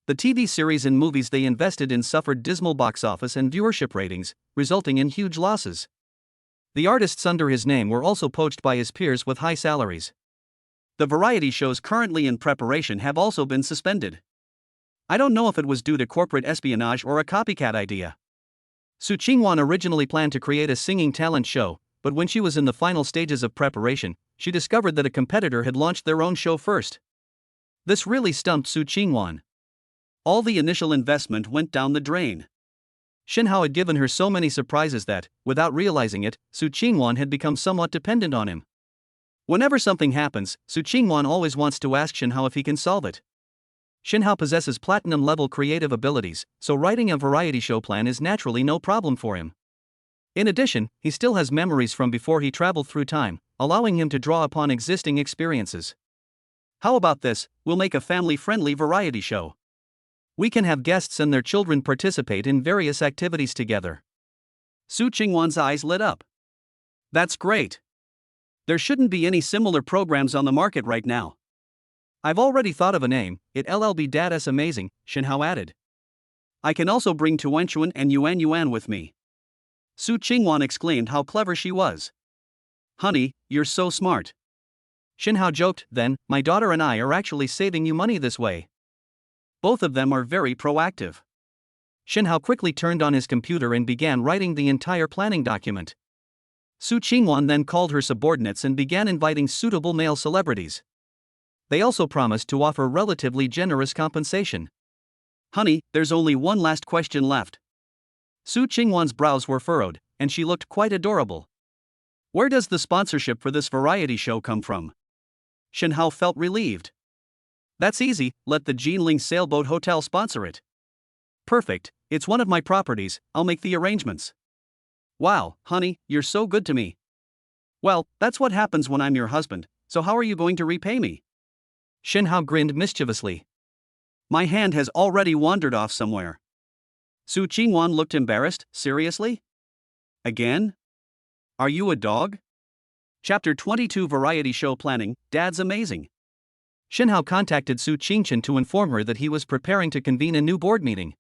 The TV series and movies they invested in suffered dismal box office and viewership ratings, resulting in huge losses. The artists under his name were also poached by his peers with high salaries. The variety shows currently in preparation have also been suspended. I don't know if it was due to corporate espionage or a copycat idea. Su Qingwan originally planned to create a singing talent show, but when she was in the final stages of preparation, she discovered that a competitor had launched their own show first. This really stumped Su Qingwan. All the initial investment went down the drain. Shinhao had given her so many surprises that, without realizing it, Su Qingwan had become somewhat dependent on him. Whenever something happens, Su Qingwan always wants to ask Shinhao if he can solve it. Shinhao possesses platinum-level creative abilities, so writing a variety show plan is naturally no problem for him. In addition, he still has memories from before he traveled through time, allowing him to draw upon existing experiences. How about this? We'll make a family-friendly variety show. We can have guests and their children participate in various activities together. Su Qingwan's eyes lit up. That's great. There shouldn't be any similar programs on the market right now. I've already thought of a name, it'll be Dada's amazing, Shenhao added. I can also bring Tuanchuan and Yuan Yuan with me. Su Qingwan exclaimed how clever she was. Honey, you're so smart. Shenhao joked, then, my daughter and I are actually saving you money this way. Both of them are very proactive. Shenhao quickly turned on his computer and began writing the entire planning document. Su Qingwan then called her subordinates and began inviting suitable male celebrities. They also promised to offer relatively generous compensation. Honey, there's only one last question left. Su Qingwan's brows were furrowed, and she looked quite adorable. Where does the sponsorship for this variety show come from? Shenhao felt relieved. That's easy, let the Jinling Sailboat Hotel sponsor it. Perfect, it's one of my properties, I'll make the arrangements. Wow, honey, you're so good to me. Well, that's what happens when I'm your husband, so how are you going to repay me? Shenhao grinned mischievously. My hand has already wandered off somewhere. Su Qingwan looked embarrassed. Seriously? Again? Are you a dog? Chapter 22 Variety Show Planning, Dad's Amazing. Shenhao contacted Su Qingchen to inform her that he was preparing to convene a new board meeting.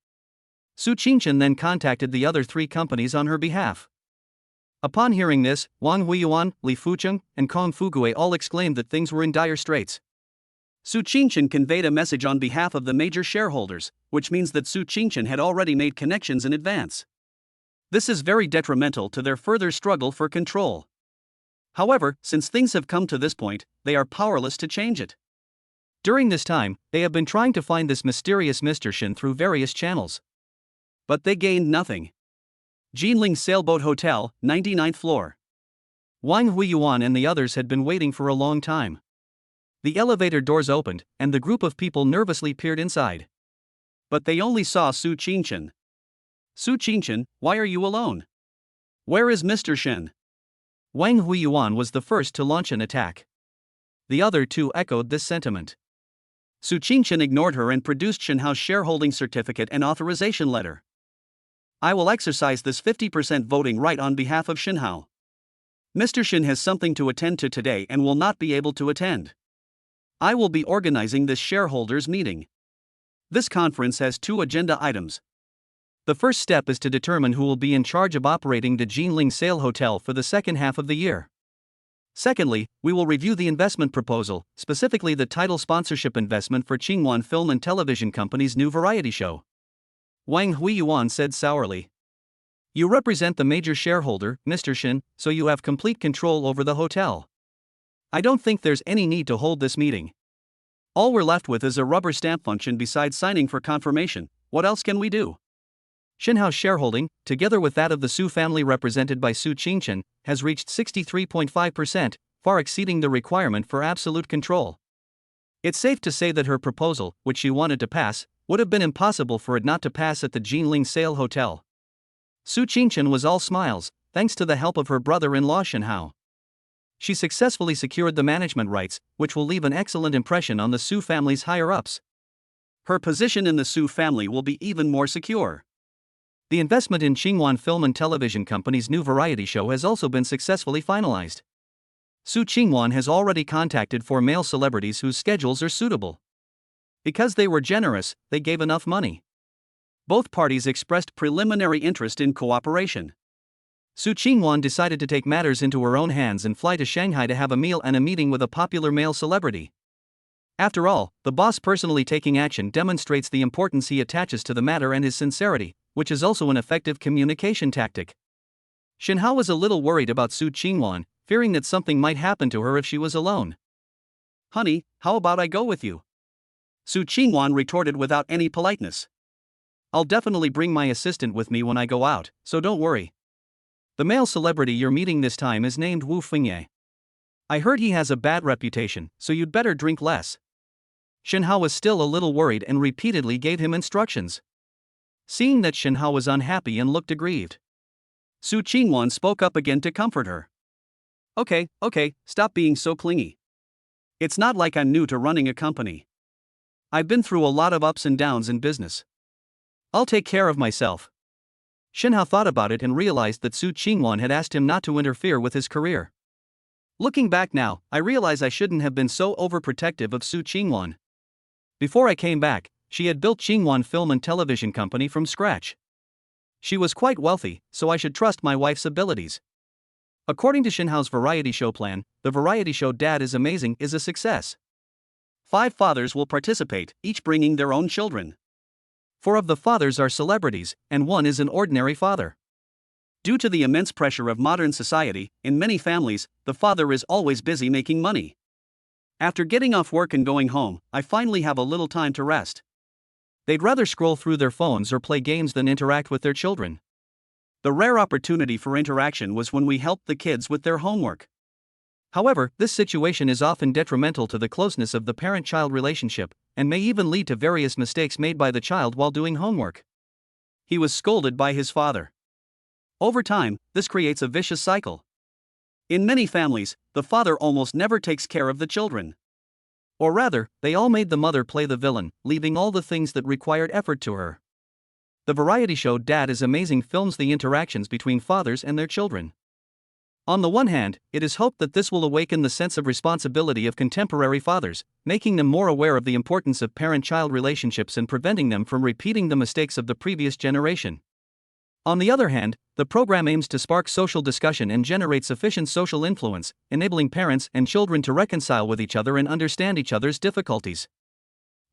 Su Qingchen then contacted the other 3 companies on her behalf. Upon hearing this, Wang Huiyuan, Li Fucheng, and Kong Fugue all exclaimed that things were in dire straits. Su Qingchen conveyed a message on behalf of the major shareholders, which means that Su Qingchen had already made connections in advance. This is very detrimental to their further struggle for control. However, since things have come to this point, they are powerless to change it. During this time, they have been trying to find this mysterious Mr. Shen through various channels. But they gained nothing. Jinling Sailboat Hotel, 99th floor. Wang Huiyuan and the others had been waiting for a long time. The elevator doors opened, and the group of people nervously peered inside. But they only saw Su Qingchen. Su Qingchen, why are you alone? Where is Mr. Shen? Wang Huiyuan was the first to launch an attack. The other 2 echoed this sentiment. Su Qingchen ignored her and produced Shenhao's shareholding certificate and authorization letter. I will exercise this 50% voting right on behalf of Shenhao. Mr. Shen has something to attend to today and will not be able to attend. I will be organizing this shareholders meeting. This conference has 2 agenda items. The first step is to determine who will be in charge of operating the Jinling Sail Hotel for the second half of the year. Secondly, we will review the investment proposal, specifically the title sponsorship investment for Qingwan Film and Television Company's new variety show. Wang Huiyuan said sourly. You represent the major shareholder, Mr. Shen, so you have complete control over the hotel. I don't think there's any need to hold this meeting. All we're left with is a rubber stamp function besides signing for confirmation. What else can we do? Shenhao's shareholding, together with that of the Su family represented by Su Qingchen, has reached 63.5%, far exceeding the requirement for absolute control. It's safe to say that her proposal, which she wanted to pass, would have been impossible for it not to pass at the Jinling Sail Hotel. Su Qingchen was all smiles, thanks to the help of her brother-in-law Shenhao. She successfully secured the management rights, which will leave an excellent impression on the Su family's higher-ups. Her position in the Su family will be even more secure. The investment in Qingwan Film and Television Company's new variety show has also been successfully finalized. Su Qingwan has already contacted 4 male celebrities whose schedules are suitable. Because they were generous, they gave enough money. Both parties expressed preliminary interest in cooperation. Su Qingwan decided to take matters into her own hands and fly to Shanghai to have a meal and a meeting with a popular male celebrity. After all, the boss personally taking action demonstrates the importance he attaches to the matter and his sincerity, which is also an effective communication tactic. Shenhao was a little worried about Su Qingwan, fearing that something might happen to her if she was alone. Honey, how about I go with you? Su Qingwan retorted without any politeness. I'll definitely bring my assistant with me when I go out, so don't worry. The male celebrity you're meeting this time is named Wu Fengye. I heard he has a bad reputation, so you'd better drink less. Shenhao was still a little worried and repeatedly gave him instructions. Seeing that Shenhao was unhappy and looked aggrieved, Su Qingwan spoke up again to comfort her. Okay, stop being so clingy. It's not like I'm new to running a company. I've been through a lot of ups and downs in business. I'll take care of myself. Shinhao thought about it and realized that Su Qingwan had asked him not to interfere with his career. Looking back now, I realize I shouldn't have been so overprotective of Su Qingwan. Before I came back, she had built Qingwan Film and Television Company from scratch. She was quite wealthy, so I should trust my wife's abilities. According to Shinhao's variety show plan, the variety show Dad is Amazing is a success. 5 fathers will participate, each bringing their own children. 4 of the fathers are celebrities, and 1 is an ordinary father. Due to the immense pressure of modern society, in many families, the father is always busy making money. After getting off work and going home, I finally have a little time to rest. They'd rather scroll through their phones or play games than interact with their children. The rare opportunity for interaction was when we helped the kids with their homework. However, this situation is often detrimental to the closeness of the parent-child relationship, and may even lead to various mistakes made by the child while doing homework. He was scolded by his father. Over time, this creates a vicious cycle. In many families, the father almost never takes care of the children. Or rather, they all made the mother play the villain, leaving all the things that required effort to her. The variety show Dad is Amazing films the interactions between fathers and their children. On the one hand, it is hoped that this will awaken the sense of responsibility of contemporary fathers, making them more aware of the importance of parent-child relationships and preventing them from repeating the mistakes of the previous generation. On the other hand, the program aims to spark social discussion and generate sufficient social influence, enabling parents and children to reconcile with each other and understand each other's difficulties.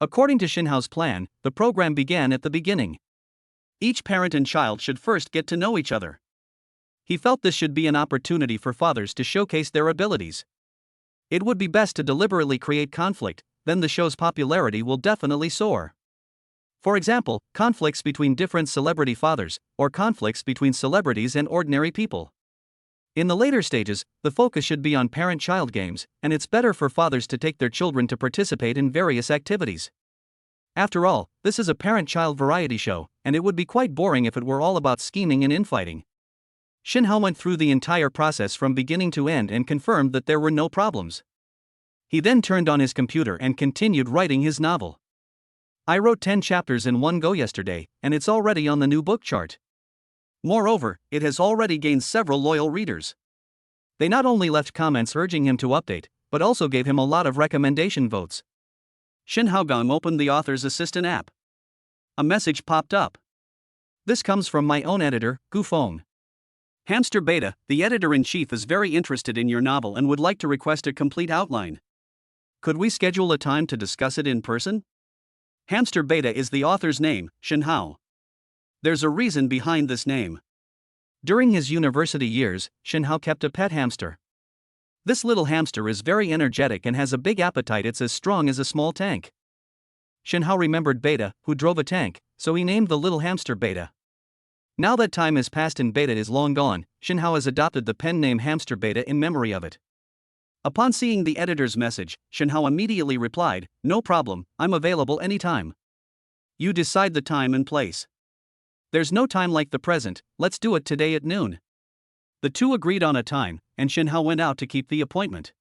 According to Shinhao's plan, the program began at the beginning. Each parent and child should first get to know each other. He felt this should be an opportunity for fathers to showcase their abilities. It would be best to deliberately create conflict, then the show's popularity will definitely soar. For example, conflicts between different celebrity fathers, or conflicts between celebrities and ordinary people. In the later stages, the focus should be on parent-child games, and it's better for fathers to take their children to participate in various activities. After all, this is a parent-child variety show, and it would be quite boring if it were all about scheming and infighting. Shinhao went through the entire process from beginning to end and confirmed that there were no problems. He then turned on his computer and continued writing his novel. I wrote 10 chapters in one go yesterday, and it's already on the new book chart. Moreover, it has already gained several loyal readers. They not only left comments urging him to update, but also gave him a lot of recommendation votes. Shinhao Gong opened the author's assistant app. A message popped up. This comes from my own editor, Gu Feng. Hamster Beta, the editor-in-chief, is very interested in your novel and would like to request a complete outline. Could we schedule a time to discuss it in person? Hamster Beta is the author's name, Shinhao. There's a reason behind this name. During his university years, Shinhao kept a pet hamster. This little hamster is very energetic and has a big appetite. It's as strong as a small tank. Shinhao remembered Beta, who drove a tank, so he named the little hamster Beta. Now that time has passed and Beta is long gone, Shinhao has adopted the pen name Hamster Beta in memory of it. Upon seeing the editor's message, Shinhao immediately replied, "No problem, I'm available anytime. You decide the time and place." There's no time like the present, let's do it today at noon. The two agreed on a time, and Shinhao went out to keep the appointment.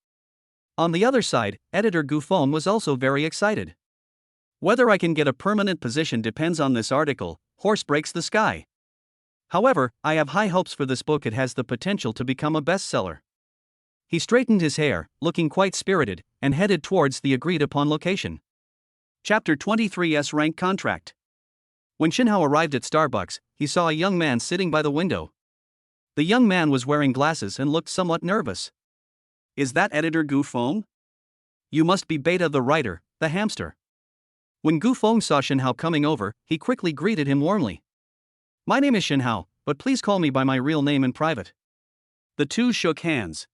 On the other side, editor Gu Feng was also very excited. Whether I can get a permanent position depends on this article. Horse breaks the sky. However, I have high hopes for this book. It has the potential to become a bestseller. He straightened his hair, looking quite spirited, and headed towards the agreed-upon location. Chapter 23's Rank Contract. When Shinhao arrived at Starbucks, he saw a young man sitting by the window. The young man was wearing glasses and looked somewhat nervous. Is that editor Gu Feng? You must be Beta the writer, the hamster. When Gu Feng saw Shinhao coming over, he quickly greeted him warmly. My name is Shinhao, but please call me by my real name in private. The two shook hands.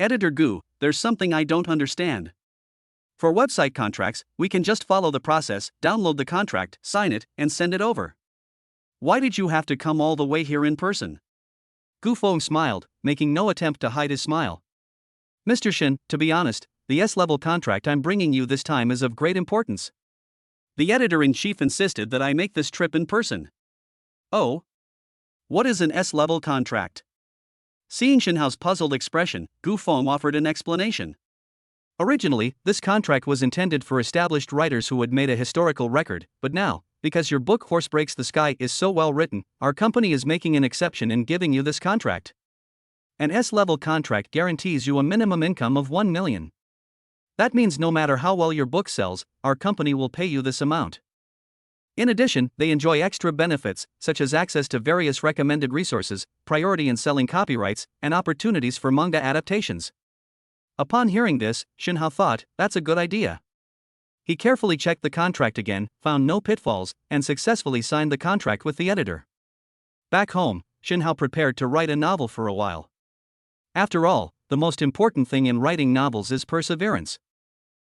Editor Gu, there's something I don't understand. For website contracts, we can just follow the process, download the contract, sign it, and send it over. Why did you have to come all the way here in person? Gu Feng smiled, making no attempt to hide his smile. Mr. Shin, to be honest, the S-level contract I'm bringing you this time is of great importance. The editor-in-chief insisted that I make this trip in person. Oh? What is an S-level contract? Seeing Shinhao's puzzled expression, Gu Feng offered an explanation. Originally, this contract was intended for established writers who had made a historical record, but now, because your book Horse Breaks the Sky is so well written, our company is making an exception in giving you this contract. An S-level contract guarantees you a minimum income of 1 million. That means no matter how well your book sells, our company will pay you this amount. In addition, they enjoy extra benefits, such as access to various recommended resources, priority in selling copyrights, and opportunities for manga adaptations. Upon hearing this, Shinhao thought, that's a good idea. He carefully checked the contract again, found no pitfalls, and successfully signed the contract with the editor. Back home, Shinhao prepared to write a novel for a while. After all, the most important thing in writing novels is perseverance.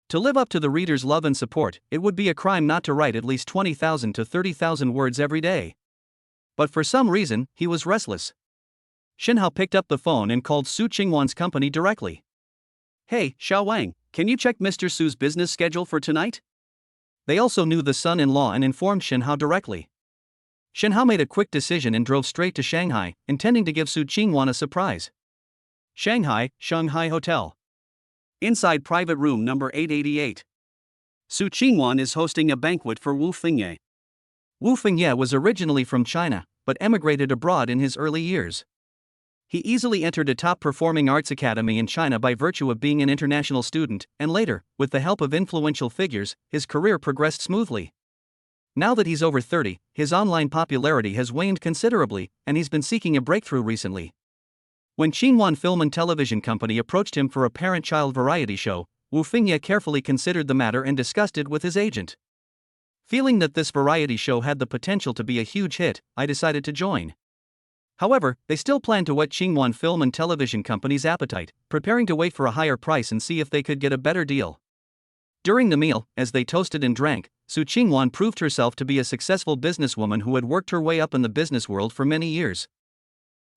To live up to the reader's love and support, it would be a crime not to write at least 20,000 to 30,000 words every day. But for some reason, he was restless. Shinhao picked up the phone and called Su Qingwan's company directly. Hey, Xiao Wang, can you check Mr. Su's business schedule for tonight? They also knew the son-in-law and informed Shinhao directly. Shinhao made a quick decision and drove straight to Shanghai, intending to give Su Qingwan a surprise. Shanghai Hotel. Inside private room number 888. Su Qingwan is hosting a banquet for Wu Fengye. Wu Fengye was originally from China, but emigrated abroad in his early years. He easily entered a top-performing arts academy in China by virtue of being an international student, and later, with the help of influential figures, his career progressed smoothly. Now that he's over 30, his online popularity has waned considerably, and he's been seeking a breakthrough recently. When Qingwan Film and Television Company approached him for a parent-child variety show, Wu Fengye carefully considered the matter and discussed it with his agent. Feeling that this variety show had the potential to be a huge hit, I decided to join. However, they still planned to whet Qingwan Film and Television Company's appetite, preparing to wait for a higher price and see if they could get a better deal. During the meal, as they toasted and drank, Su Qingwan proved herself to be a successful businesswoman who had worked her way up in the business world for many years.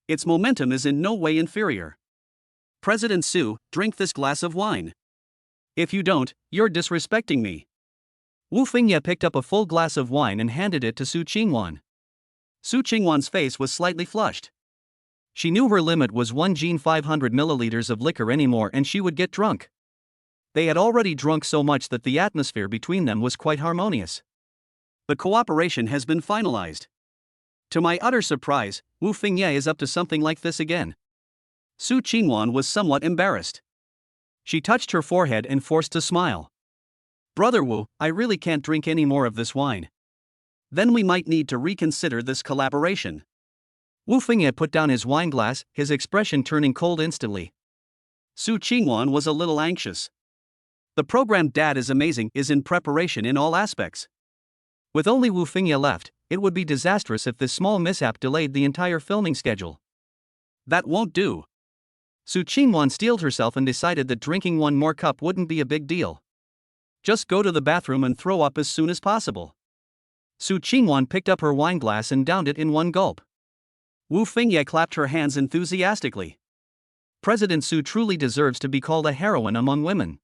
Its momentum is in no way inferior. President Su, drink this glass of wine. If you don't, you're disrespecting me. Wu Fengye picked up a full glass of wine and handed it to Su Qingwan. Su Qingwan's face was slightly flushed. She knew her limit was 1 gin 500 milliliters of liquor anymore and she would get drunk. They had already drunk so much that the atmosphere between them was quite harmonious. The cooperation has been finalized. To my utter surprise, Wu Fengye is up to something like this again. Su Qingwan was somewhat embarrassed. She touched her forehead and forced a smile. Brother Wu, I really can't drink any more of this wine. Then we might need to reconsider this collaboration. Wu Fengye put down his wine glass, his expression turning cold instantly. Su Qingwan was a little anxious. The program Dad is Amazing is in preparation in all aspects. With only Wu Fengye left, it would be disastrous if this small mishap delayed the entire filming schedule. That won't do. Su Qingwan steeled herself and decided that drinking one more cup wouldn't be a big deal. Just go to the bathroom and throw up as soon as possible. Su Qingwan picked up her wine glass and downed it in one gulp. Wu Fengye clapped her hands enthusiastically. President Su truly deserves to be called a heroine among women.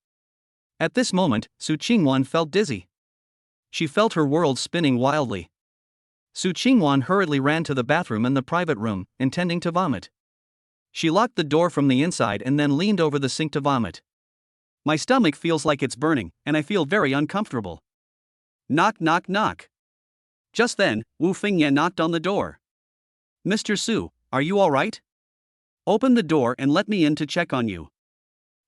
At this moment, Su Qingwan felt dizzy. She felt her world spinning wildly. Su Qingwan hurriedly ran to the bathroom and the private room, intending to vomit. She locked the door from the inside and then leaned over the sink to vomit. My stomach feels like it's burning, and I feel very uncomfortable. Knock, knock, knock. Just then, Wu Fengye knocked on the door. Mr. Su, are you all right? Open the door and let me in to check on you.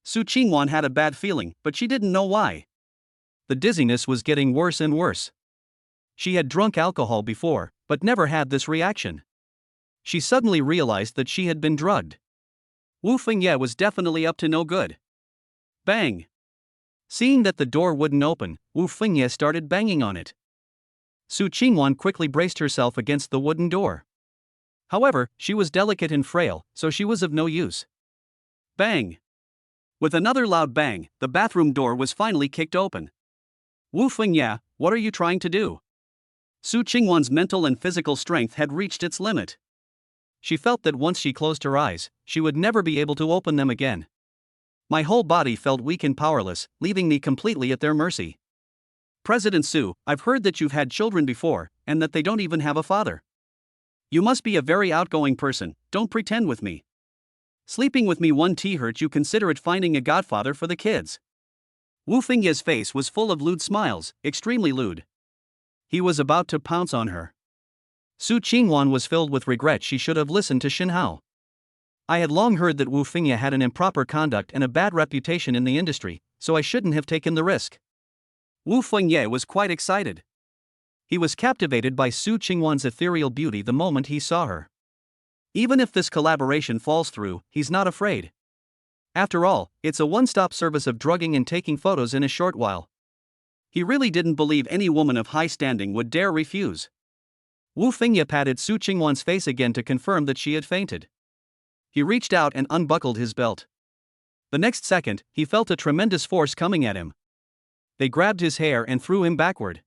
Su Qingwan had a bad feeling, but she didn't know why. The dizziness was getting worse and worse. She had drunk alcohol before, but never had this reaction. She suddenly realized that she had been drugged. Wu Fengye was definitely up to no good. Bang! Seeing that the door wouldn't open, Wu Fengye started banging on it. Su Qingwan quickly braced herself against the wooden door. However, she was delicate and frail, so she was of no use. Bang! With another loud bang, the bathroom door was finally kicked open. Wu Fengye, what are you trying to do? Su Qingwan's mental and physical strength had reached its limit. She felt that once she closed her eyes, she would never be able to open them again. My whole body felt weak and powerless, leaving me completely at their mercy. President Su, I've heard that you've had children before, and that they don't even have a father. You must be a very outgoing person, don't pretend with me. Sleeping with me 1T hurt you consider it finding a godfather for the kids. Wu Fengye's face was full of lewd smiles, extremely lewd. He was about to pounce on her. Su Qingwan was filled with regret. She should have listened to Shen Hao. I had long heard that Wu Fengye had an improper conduct and a bad reputation in the industry, so I shouldn't have taken the risk. Wu Fengye was quite excited. He was captivated by Su Qingwan's ethereal beauty the moment he saw her. Even if this collaboration falls through, he's not afraid. After all, it's a one-stop service of drugging and taking photos in a short while. He really didn't believe any woman of high standing would dare refuse. Wu Fengye patted Su Qingwan's face again to confirm that she had fainted. He reached out and unbuckled his belt. The next second, he felt a tremendous force coming at him. They grabbed his hair and threw him backward.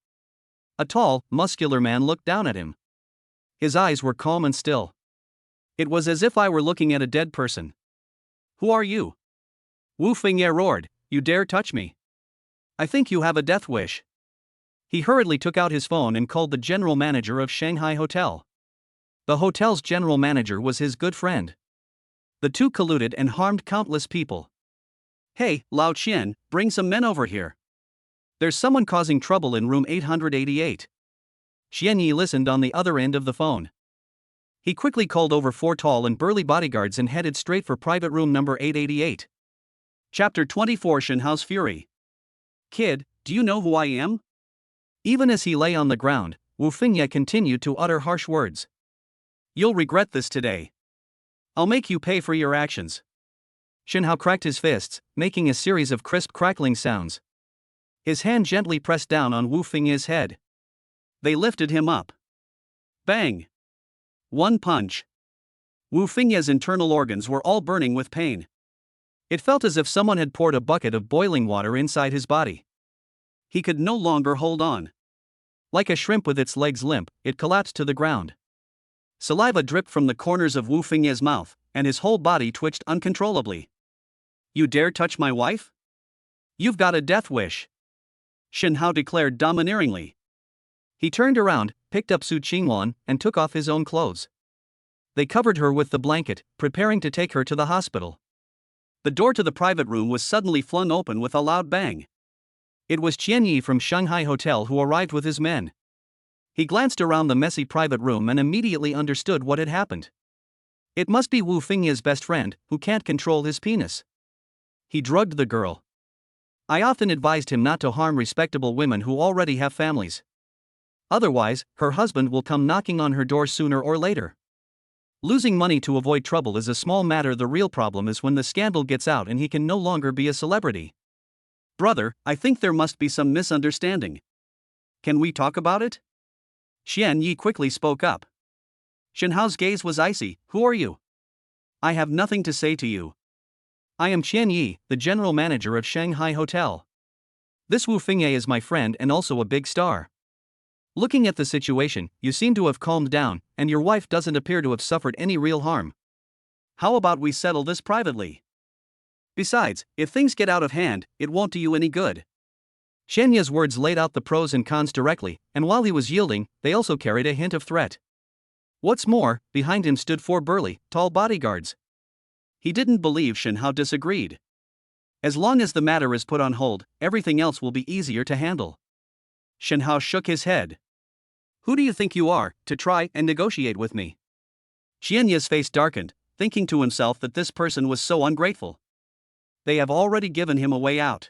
A tall, muscular man looked down at him. His eyes were calm and still. It was as if I were looking at a dead person. Who are you? Wu Fengye roared, you dare touch me? I think you have a death wish. He hurriedly took out his phone and called the general manager of Shanghai Hotel. The hotel's general manager was his good friend. The two colluded and harmed countless people. Hey, Lao Qian, bring some men over here. There's someone causing trouble in room 888. Xian Yi listened on the other end of the phone. He quickly called over 4 tall and burly bodyguards and headed straight for private room number 888. Chapter 24 Shen Hao's Fury. Kid, do you know who I am? Even as he lay on the ground, Wu Fengye continued to utter harsh words. You'll regret this today. I'll make you pay for your actions. Shen Hao cracked his fists, making a series of crisp crackling sounds. His hand gently pressed down on Wu Fengye's head. They lifted him up. Bang! One punch. Wu Fengye's internal organs were all burning with pain. It felt as if someone had poured a bucket of boiling water inside his body. He could no longer hold on. Like a shrimp with its legs limp, it collapsed to the ground. Saliva dripped from the corners of Wu Fengye's mouth, and his whole body twitched uncontrollably. You dare touch my wife? You've got a death wish. Shen Hao declared domineeringly. He turned around, picked up Su Qingwan, and took off his own clothes. They covered her with the blanket, preparing to take her to the hospital. The door to the private room was suddenly flung open with a loud bang. It was Qian Yi from Shanghai Hotel who arrived with his men. He glanced around the messy private room and immediately understood what had happened. It must be Wu Fengye's best friend, who can't control his penis. He drugged the girl. I often advised him not to harm respectable women who already have families. Otherwise, her husband will come knocking on her door sooner or later. Losing money to avoid trouble is a small matter. The real problem is when the scandal gets out and he can no longer be a celebrity. Brother, I think there must be some misunderstanding. Can we talk about it? Xian Yi quickly spoke up. Shen Hao's gaze was icy. Who are you? I have nothing to say to you. I am Qian Yi, the general manager of Shanghai Hotel. This Wu Fengye is my friend and also a big star. Looking at the situation, you seem to have calmed down, and your wife doesn't appear to have suffered any real harm. How about we settle this privately? Besides, if things get out of hand, it won't do you any good. Shen Yi's words laid out the pros and cons directly, and while he was yielding, they also carried a hint of threat. What's more, behind him stood 4 burly, tall bodyguards. He didn't believe Shen Hao disagreed. As long as the matter is put on hold, everything else will be easier to handle. Shen Hao shook his head. Who do you think you are, to try and negotiate with me? Xian Yi's face darkened, thinking to himself that this person was so ungrateful. They have already given him a way out.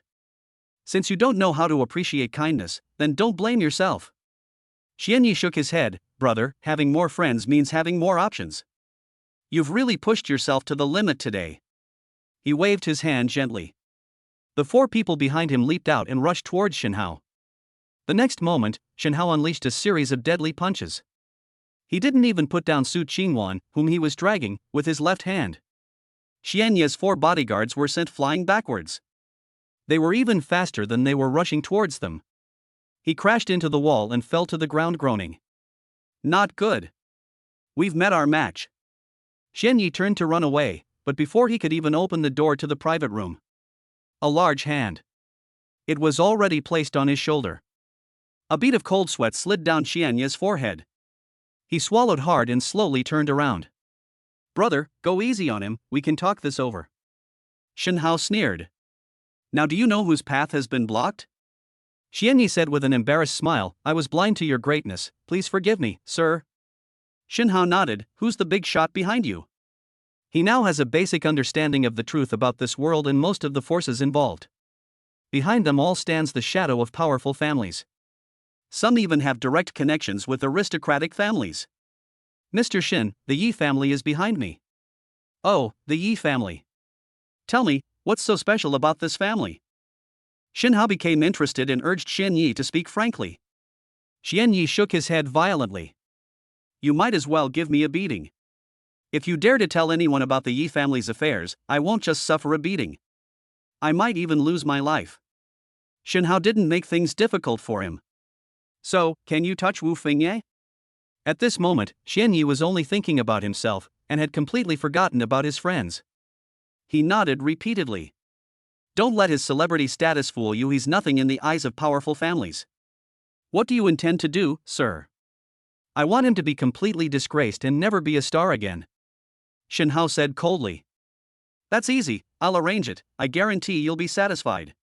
Since you don't know how to appreciate kindness, then don't blame yourself. Xian Yi shook his head. Brother, having more friends means having more options. You've really pushed yourself to the limit today. He waved his hand gently. The 4 people behind him leaped out and rushed towards Shen Hao. The next moment, Shen Hao unleashed a series of deadly punches. He didn't even put down Su Qingwan, whom he was dragging, with his left hand. Xian Yi's 4 bodyguards were sent flying backwards. They were even faster than they were rushing towards them. He crashed into the wall and fell to the ground groaning. Not good. We've met our match. Xian Yi turned to run away, but before he could even open the door to the private room, a large hand. It was already placed on his shoulder. A bead of cold sweat slid down Xian Yi's forehead. He swallowed hard and slowly turned around. Brother, go easy on him, we can talk this over. Shen Hao sneered. Now do you know whose path has been blocked? Xian Yi said with an embarrassed smile, I was blind to your greatness, please forgive me, sir. Shen Hao nodded, who's the big shot behind you? He now has a basic understanding of the truth about this world and most of the forces involved. Behind them all stands the shadow of powerful families. Some even have direct connections with aristocratic families. Mr. Shin, the Yi family is behind me. Oh, the Yi family. Tell me, what's so special about this family? Shen Hao became interested and urged Xian Yi to speak frankly. Xian Yi shook his head violently. You might as well give me a beating. If you dare to tell anyone about the Yi family's affairs, I won't just suffer a beating. I might even lose my life. Shen Hao didn't make things difficult for him. So, can you touch Wu Fengye? At this moment, Xian Yi was only thinking about himself, and had completely forgotten about his friends. He nodded repeatedly. Don't let his celebrity status fool you, he's nothing in the eyes of powerful families. What do you intend to do, sir? I want him to be completely disgraced and never be a star again. Shen Hao said coldly. That's easy, I'll arrange it, I guarantee you'll be satisfied.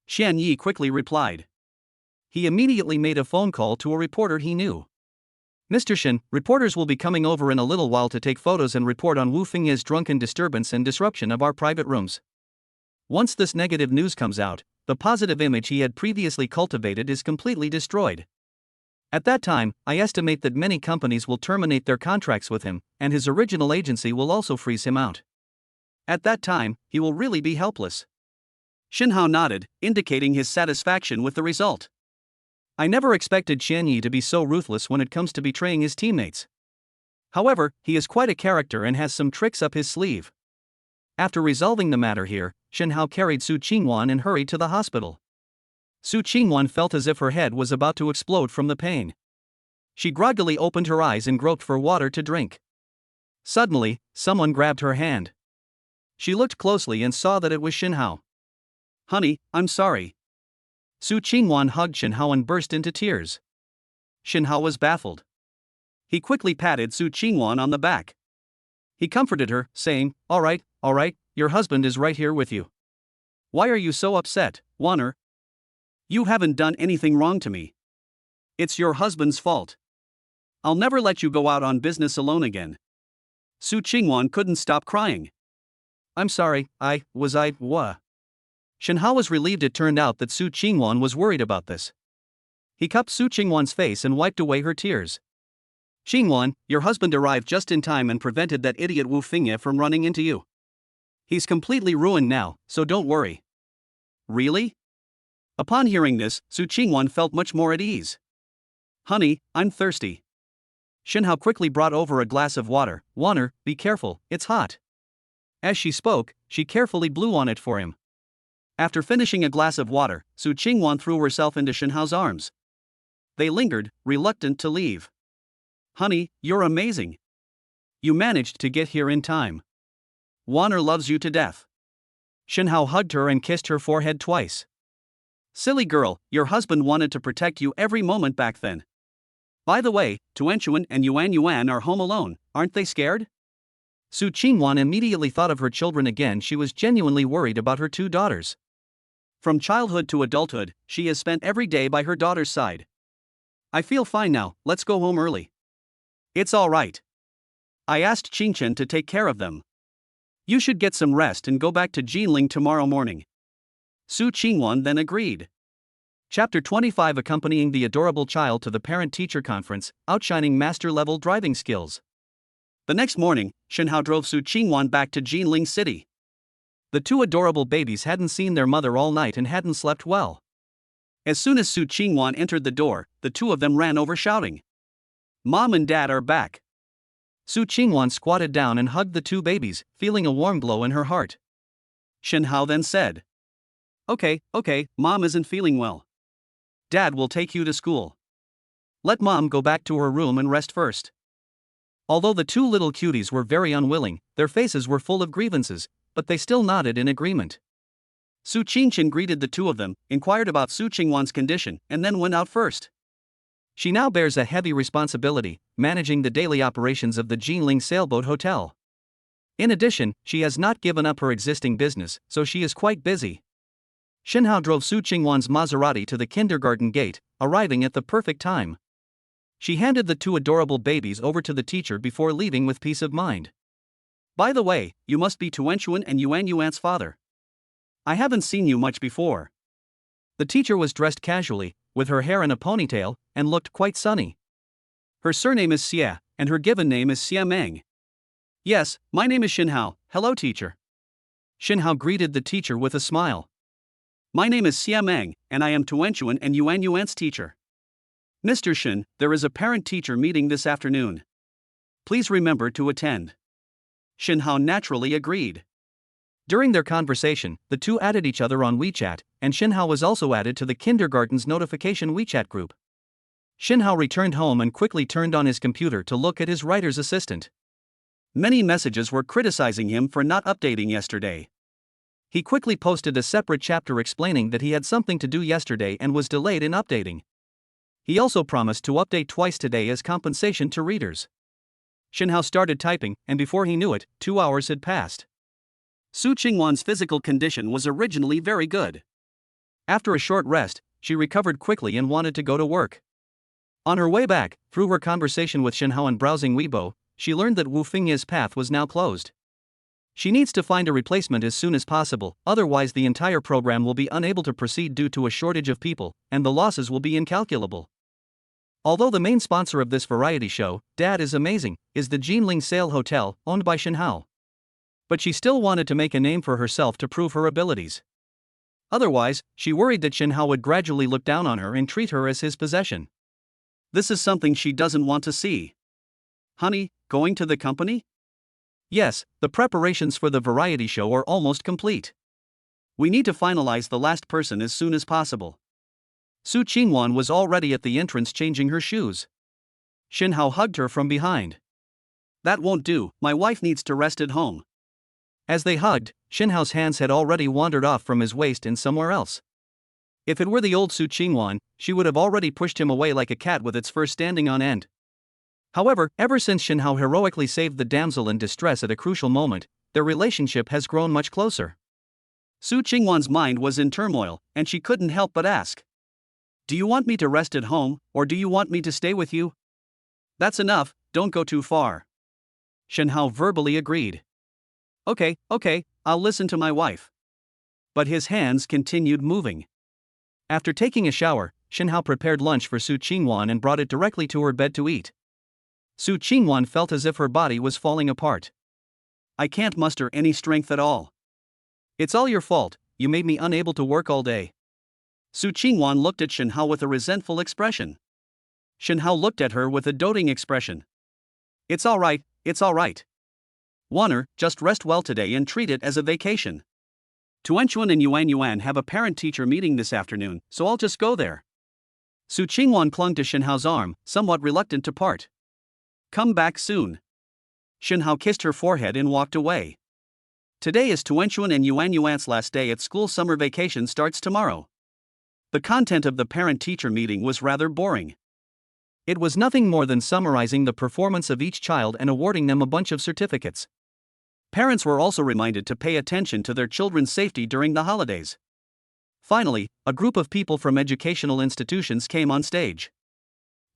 Xian Yi quickly replied. He immediately made a phone call to a reporter he knew. Mr. Shin, reporters will be coming over in a little while to take photos and report on Wu Fengye's drunken disturbance and disruption of our private rooms. Once this negative news comes out, the positive image he had previously cultivated is completely destroyed. At that time, I estimate that many companies will terminate their contracts with him, and his original agency will also freeze him out. At that time, he will really be helpless. Shen Hao nodded, indicating his satisfaction with the result. I never expected Xian Yi to be so ruthless when it comes to betraying his teammates. However, he is quite a character and has some tricks up his sleeve. After resolving the matter here, Shen Hao carried Su Qingwan and hurried to the hospital. Su Qingwan felt as if her head was about to explode from the pain. She groggily opened her eyes and groped for water to drink. Suddenly, someone grabbed her hand. She looked closely and saw that it was Shen Hao. Honey, I'm sorry. Su Qingwan hugged Shen Hao and burst into tears. Shen Hao was baffled. He quickly patted Su Qingwan on the back. He comforted her, saying, all right, your husband is right here with you. Why are you so upset, Wanner? You haven't done anything wrong to me. It's your husband's fault. I'll never let you go out on business alone again. Su Qingwan couldn't stop crying. I'm sorry, Shen Hao was relieved. It turned out that Su Qingwan was worried about this. He cupped Su Qingwan's face and wiped away her tears. Qingwan, your husband arrived just in time and prevented that idiot Wu Fengye from running into you. He's completely ruined now, so don't worry. Really? Upon hearing this, Su Qingwan felt much more at ease. Honey, I'm thirsty. Shen Hao quickly brought over a glass of water. Wanner, be careful, it's hot. As she spoke, she carefully blew on it for him. After finishing a glass of water, Su Qingwan threw herself into Shen Hao's arms. They lingered, reluctant to leave. Honey, you're amazing. You managed to get here in time. Wanner loves you to death. Shen Hao hugged her and kissed her forehead twice. Silly girl, your husband wanted to protect you every moment back then. By the way, Tuanchuan and Yuan are home alone, aren't they scared? Su Qingwan immediately thought of her children again. She was genuinely worried about her two daughters. From childhood to adulthood, she has spent every day by her daughter's side. I feel fine now, let's go home early. It's all right. I asked Qingchen to take care of them. You should get some rest and go back to Jinling tomorrow morning. Su Qingwan then agreed. Chapter 25. Accompanying the adorable child to the parent-teacher conference, outshining master-level driving skills. The next morning, Shen Hao drove Su Qingwan back to Jinling City. The two adorable babies hadn't seen their mother all night and hadn't slept well. As soon as Su Qingwan entered the door, the two of them ran over shouting. Mom and Dad are back. Su Qingwan squatted down and hugged the two babies, feeling a warm glow in her heart. Shen Hao then said, Okay, Mom isn't feeling well. Dad will take you to school. Let Mom go back to her room and rest first. Although the two little cuties were very unwilling, their faces were full of grievances, but they still nodded in agreement. Su Qingchen greeted the two of them, inquired about Su Qingwan's condition, and then went out first. She now bears a heavy responsibility, managing the daily operations of the Jinling Sailboat Hotel. In addition, she has not given up her existing business, so she is quite busy. Shinhao drove Su Qingwan's Maserati to the kindergarten gate, arriving at the perfect time. She handed the two adorable babies over to the teacher before leaving with peace of mind. By the way, you must be Tuanchuan and Yuan Yuan's father. I haven't seen you much before. The teacher was dressed casually, with her hair in a ponytail, and looked quite sunny. Her surname is Xie, and her given name is Xie Meng. Yes, my name is Shinhao. Hello, teacher. Shinhao greeted the teacher with a smile. My name is Xie Meng, and I am Tuanchuan and Yuan Yuan's teacher. Mr. Shin, there is a parent-teacher meeting this afternoon. Please remember to attend. Shinhao naturally agreed. During their conversation, the two added each other on WeChat, and Shinhao was also added to the kindergarten's notification WeChat group. Shinhao returned home and quickly turned on his computer to look at his writer's assistant. Many messages were criticizing him for not updating yesterday. He quickly posted a separate chapter explaining that he had something to do yesterday and was delayed in updating. He also promised to update twice today as compensation to readers. Shinhao started typing, and before he knew it, 2 hours had passed. Su Qingwan's physical condition was originally very good. After a short rest, she recovered quickly and wanted to go to work. On her way back, through her conversation with Shinhao and browsing Weibo, she learned that Wu Fengye's path was now closed. She needs to find a replacement as soon as possible, otherwise the entire program will be unable to proceed due to a shortage of people, and the losses will be incalculable. Although the main sponsor of this variety show, Dad is Amazing, is the Jinling Sale Hotel, owned by Shinhao. But she still wanted to make a name for herself to prove her abilities. Otherwise, she worried that Shinhao would gradually look down on her and treat her as his possession. This is something she doesn't want to see. Honey, going to the company? Yes, the preparations for the variety show are almost complete. We need to finalize the last person as soon as possible. Su Qingwan was already at the entrance changing her shoes. Shinhao hugged her from behind. That won't do, my wife needs to rest at home. As they hugged, Shinhao's hands had already wandered off from his waist and somewhere else. If it were the old Su Qingwan, she would have already pushed him away like a cat with its fur standing on end. However, ever since Shinhao heroically saved the damsel in distress at a crucial moment, their relationship has grown much closer. Su Qingwan's mind was in turmoil, and she couldn't help but ask. Do you want me to rest at home, or do you want me to stay with you? That's enough, don't go too far. Shinhao verbally agreed. Okay, I'll listen to my wife. But his hands continued moving. After taking a shower, Shinhao prepared lunch for Su Qingwan and brought it directly to her bed to eat. Su Qingwan felt as if her body was falling apart. I can't muster any strength at all. It's all your fault, you made me unable to work all day. Su Qingwan looked at Shinhao with a resentful expression. Shinhao looked at her with a doting expression. It's all right. Wanner, just rest well today and treat it as a vacation. Tuanchuan and Yuan Yuan have a parent-teacher meeting this afternoon, so I'll just go there. Su Qingwan clung to Shinhao's arm, somewhat reluctant to part. Come back soon. Shinhao kissed her forehead and walked away. Today is Tuanchuan and Yuan Yuan's last day at school. Summer vacation starts tomorrow. The content of the parent-teacher meeting was rather boring. It was nothing more than summarizing the performance of each child and awarding them a bunch of certificates. Parents were also reminded to pay attention to their children's safety during the holidays. Finally, a group of people from educational institutions came on stage.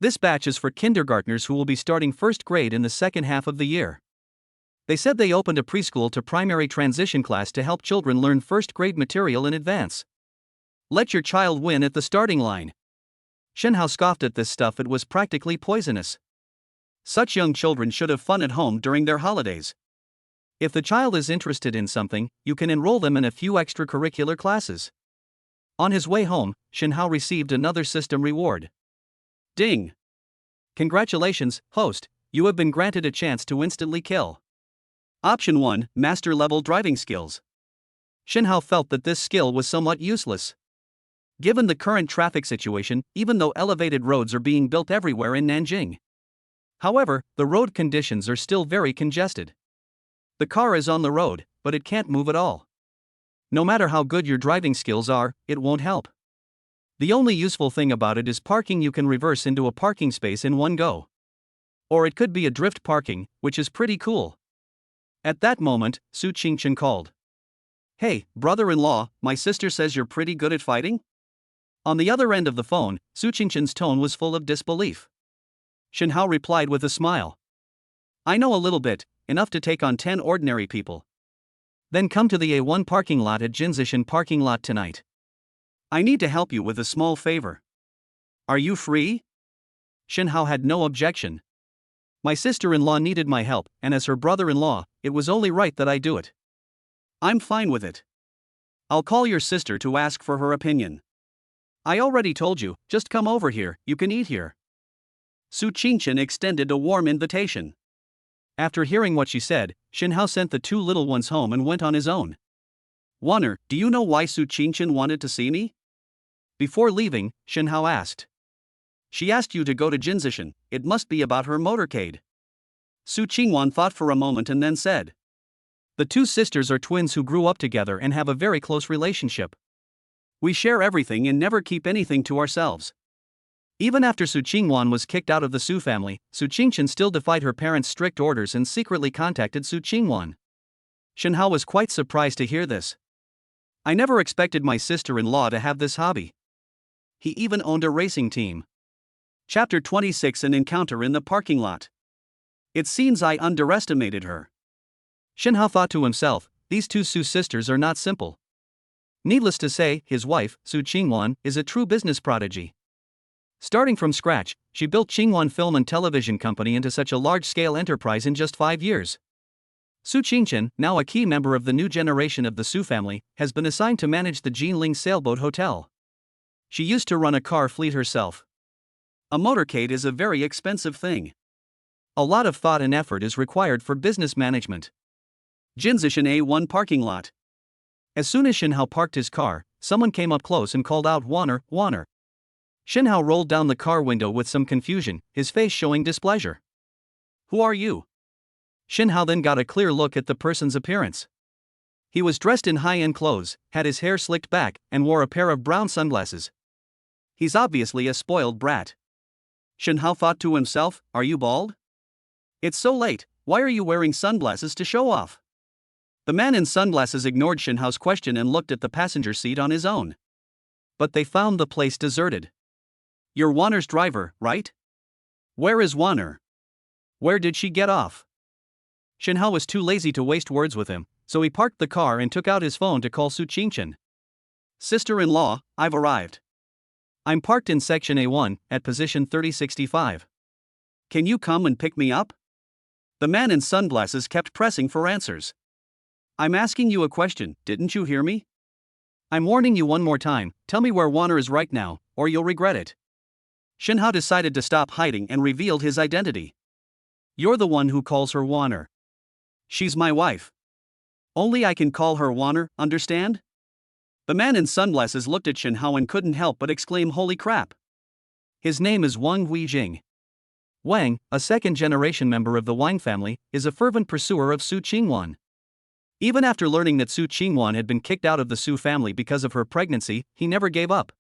This batch is for kindergartners who will be starting first grade in the second half of the year. They said they opened a preschool to primary transition class to help children learn first grade material in advance. Let your child win at the starting line. Shinhao scoffed at this stuff. It was practically poisonous. Such young children should have fun at home during their holidays. If the child is interested in something, you can enroll them in a few extracurricular classes. On his way home, Shinhao received another system reward. Ding! Congratulations, host, you have been granted a chance to instantly kill. Option 1, Master Level Driving Skills. Shinhao felt that this skill was somewhat useless. Given the current traffic situation, even though elevated roads are being built everywhere in Nanjing. However, the road conditions are still very congested. The car is on the road, but it can't move at all. No matter how good your driving skills are, it won't help. The only useful thing about it is parking. You can reverse into a parking space in one go. Or it could be a drift parking, which is pretty cool. At that moment, Su Qingchen called. Hey, brother-in-law, my sister says you're pretty good at fighting? On the other end of the phone, Su Qingchen's tone was full of disbelief. Shen Hao replied with a smile. I know a little bit, enough to take on 10 ordinary people. Then come to the A1 parking lot at Jinzishan parking lot tonight. I need to help you with a small favor. Are you free? Shen Hao had no objection. My sister-in-law needed my help, and as her brother-in-law, it was only right that I do it. I'm fine with it. I'll call your sister to ask for her opinion. I already told you, just come over here, you can eat here. Su Qingchen extended a warm invitation. After hearing what she said, Shen Hao sent the two little ones home and went on his own. Wanner, do you know why Su Qingchen wanted to see me? Before leaving, Shen Hao asked. She asked you to go to Jinzishan, it must be about her motorcade. Su Qingwan thought for a moment and then said. The two sisters are twins who grew up together and have a very close relationship. We share everything and never keep anything to ourselves. Even after Su Qingwan was kicked out of the Su family, Su Qingchen still defied her parents' strict orders and secretly contacted Su Qingwan. Shen Hao was quite surprised to hear this. I never expected my sister-in-law to have this hobby. He even owned a racing team. Chapter 26: An encounter in the parking lot. It seems I underestimated her. Shen Hao thought to himself, these two Su sisters are not simple. Needless to say, his wife, Su Qingwan, is a true business prodigy. Starting from scratch, she built Qingwan Film and Television Company into such a large-scale enterprise in just 5 years. Su Qingchen, now a key member of the new generation of the Su family, has been assigned to manage the Jinling Sailboat Hotel. She used to run a car fleet herself. A motorcade is a very expensive thing. A lot of thought and effort is required for business management. Jinzishan A1 parking lot. As soon as Shen Hao parked his car, someone came up close and called out Wanner, Wanner. Shen Hao rolled down the car window with some confusion, his face showing displeasure. Who are you? Shen Hao then got a clear look at the person's appearance. He was dressed in high-end clothes, had his hair slicked back, and wore a pair of brown sunglasses. He's obviously a spoiled brat. Shen Hao thought to himself, are you bald? It's so late, why are you wearing sunglasses to show off? The man in sunglasses ignored Shen Hao's question and looked at the passenger seat on his own. But they found the place deserted. You're Wanner's driver, right? Where is Wanner? Where did she get off? Shen Hao was too lazy to waste words with him, so he parked the car and took out his phone to call Su Qingchen. Sister-in-law, I've arrived. I'm parked in section A1, at position 3065. Can you come and pick me up? The man in sunglasses kept pressing for answers. I'm asking you a question, didn't you hear me? I'm warning you one more time, tell me where Wanner is right now, or you'll regret it. Shen Hao decided to stop hiding and revealed his identity. You're the one who calls her Wanner. She's my wife. Only I can call her Wanner, understand? The man in sunglasses looked at Shen Hao and couldn't help but exclaim, holy crap. His name is Wang Huijing. Wang, a second-generation member of the Wang family, is a fervent pursuer of Su Qingwan. Even after learning that Su Qingwan had been kicked out of the Su family because of her pregnancy, he never gave up.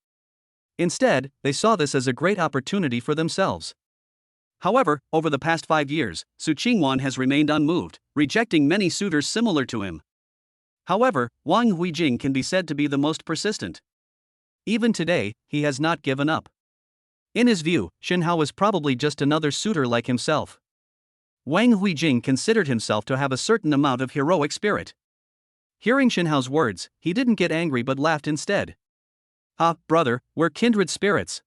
Instead, they saw this as a great opportunity for themselves. However, over the past 5 years, Su Qingwan has remained unmoved, rejecting many suitors similar to him. However, Wang Huijing can be said to be the most persistent. Even today, he has not given up. In his view, Shen Hao was probably just another suitor like himself. Wang Huijing considered himself to have a certain amount of heroic spirit. Hearing Shen Hao's words, he didn't get angry but laughed instead. Ah, brother, we're kindred spirits.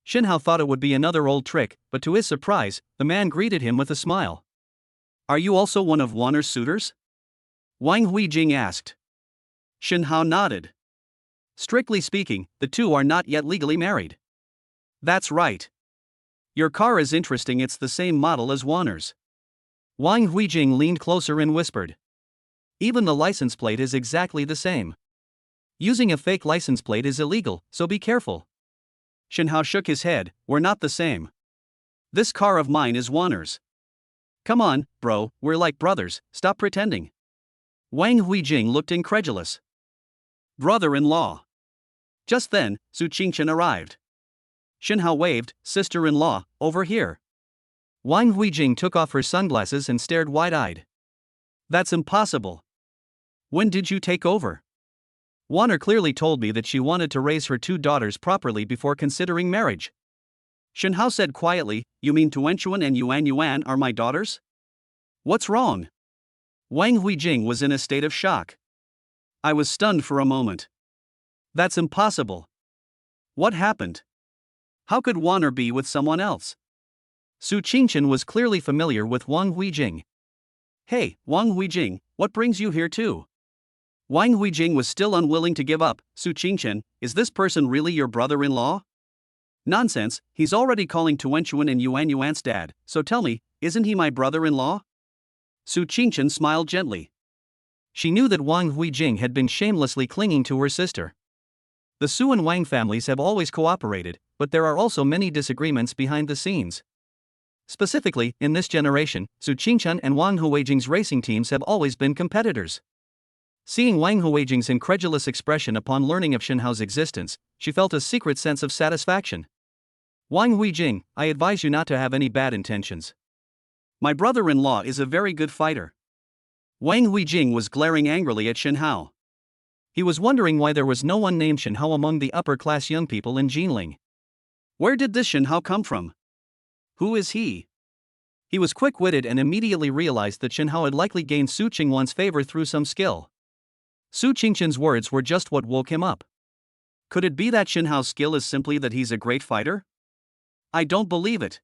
Shen Hao thought it would be another old trick, but to his surprise, the man greeted him with a smile. Are you also one of Wanner's suitors? Wang Huijing asked. Shen Hao nodded. Strictly speaking, the two are not yet legally married. That's right. Your car is interesting, it's the same model as Wanner's. Wang Huijing leaned closer and whispered. Even the license plate is exactly the same. Using a fake license plate is illegal, so be careful. Shen Hao shook his head, we're not the same. This car of mine is Wanner's. Come on, bro, we're like brothers, stop pretending. Wang Huijing looked incredulous. Brother-in-law. Just then, Su Qingchen arrived. Shen Hao waved, sister-in-law, over here. Wang Huijing took off her sunglasses and stared wide-eyed. That's impossible. When did you take over? Warner clearly told me that she wanted to raise her 2 daughters properly before considering marriage. Shen Hao said quietly, You mean Tuanchuan and Yuan Yuan are my daughters? What's wrong? Wang Huijing was in a state of shock. I was stunned for a moment. That's impossible. What happened? How could Warner be with someone else? Su Qingchen was clearly familiar with Wang Huijing. Hey, Wang Huijing, what brings you here too? Wang Huijing was still unwilling to give up. Su Qingchen, is this person really your brother-in-law? Nonsense, he's already calling Tuanchuan and Yuan Yuan's dad, so tell me, isn't he my brother-in-law? Su Qingchen smiled gently. She knew that Wang Huijing had been shamelessly clinging to her sister. The Su and Wang families have always cooperated, but there are also many disagreements behind the scenes. Specifically, in this generation, Su Qingchen and Wang Huijing's racing teams have always been competitors. Seeing Wang Huijing's incredulous expression upon learning of Shen Hao's existence, she felt a secret sense of satisfaction. Wang Huijing, I advise you not to have any bad intentions. My brother-in-law is a very good fighter. Wang Huijing was glaring angrily at Shen Hao. He was wondering why there was no one named Shen Hao among the upper-class young people in Jinling. Where did this Shen Hao come from? Who is he? He was quick-witted and immediately realized that Shen Hao had likely gained Su Qingwan's favor through some skill. Su Qingchen's words were just what woke him up. Could it be that Shen Hao's skill is simply that he's a great fighter? I don't believe it.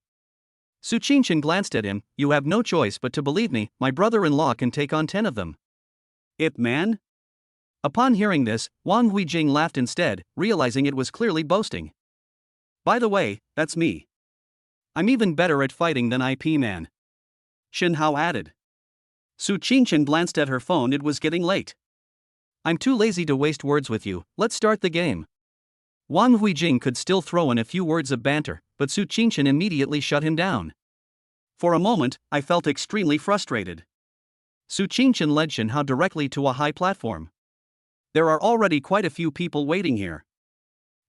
Su Qingchen glanced at him. You have no choice but to believe me, my brother-in-law can take on 10 of them. Ip Man? Upon hearing this, Wang Huijing laughed instead, realizing it was clearly boasting. By the way, that's me. I'm even better at fighting than Ip Man. Shen Hao added. Su Qingchen glanced at her phone. It was getting late. I'm too lazy to waste words with you, let's start the game. Wang Huijing could still throw in a few words of banter, but Su Qingchen immediately shut him down. For a moment, I felt extremely frustrated. Su Qingchen led Shen Hao directly to a high platform. There are already quite a few people waiting here.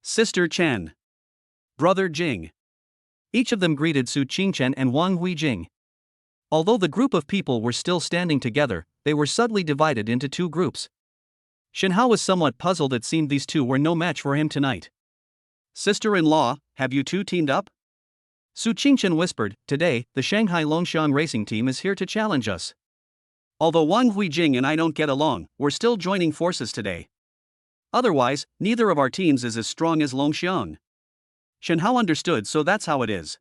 Sister Chen. Brother Jing. Each of them greeted Su Qingchen and Wang Huijing. Although the group of people were still standing together, they were suddenly divided into 2 groups. Shen Hao was somewhat puzzled. It seemed these 2 were no match for him tonight. Sister-in-law, have you 2 teamed up? Su Qingchen whispered, Today, the Shanghai Longxiang racing team is here to challenge us. Although Wang Huijing and I don't get along, we're still joining forces today. Otherwise, neither of our teams is as strong as Longxiang. Shen Hao understood, so that's how it is.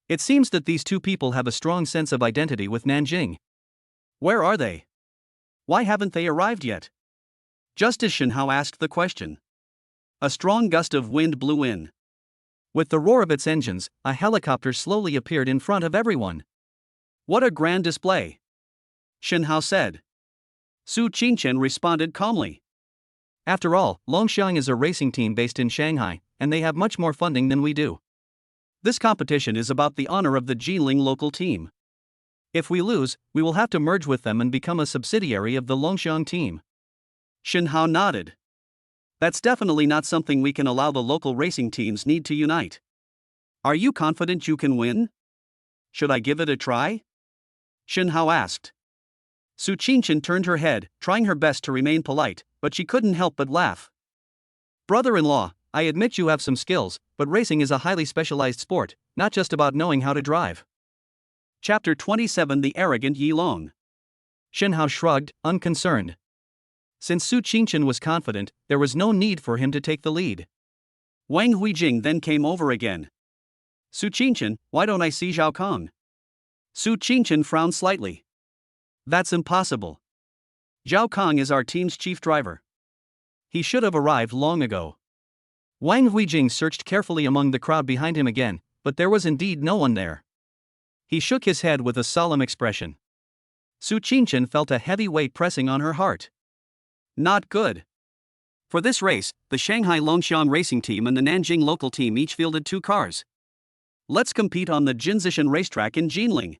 It seems that these 2 people have a strong sense of identity with Nanjing. Where are they? Why haven't they arrived yet? Just as Shen Hao asked the question, a strong gust of wind blew in. With the roar of its engines, a helicopter slowly appeared in front of everyone. What a grand display! Shen Hao said. Su Qingchen responded calmly. After all, Longxiang is a racing team based in Shanghai, and they have much more funding than we do. This competition is about the honor of the Jinling local team. If we lose, we will have to merge with them and become a subsidiary of the Longxiang team. Shen Hao nodded. That's definitely not something we can allow. The local racing teams need to unite. Are you confident you can win? Should I give it a try? Shen Hao asked. Su Qingchen turned her head, trying her best to remain polite, but she couldn't help but laugh. Brother-in-law, I admit you have some skills, but racing is a highly specialized sport, not just about knowing how to drive. Chapter 27 The Arrogant Yi Long. Shen Hao shrugged, unconcerned. Since Su Qingchen was confident, there was no need for him to take the lead. Wang Huijing then came over again. Su Qingchen, why don't I see Zhao Kong? Su Qingchen frowned slightly. That's impossible. Zhao Kong is our team's chief driver. He should have arrived long ago. Wang Huijing searched carefully among the crowd behind him again, but there was indeed no one there. He shook his head with a solemn expression. Su Qingchen felt a heavy weight pressing on her heart. Not good. For this race, the Shanghai Longxiang racing team and the Nanjing local team each fielded 2 cars. Let's compete on the Jinzishan racetrack in Jinling.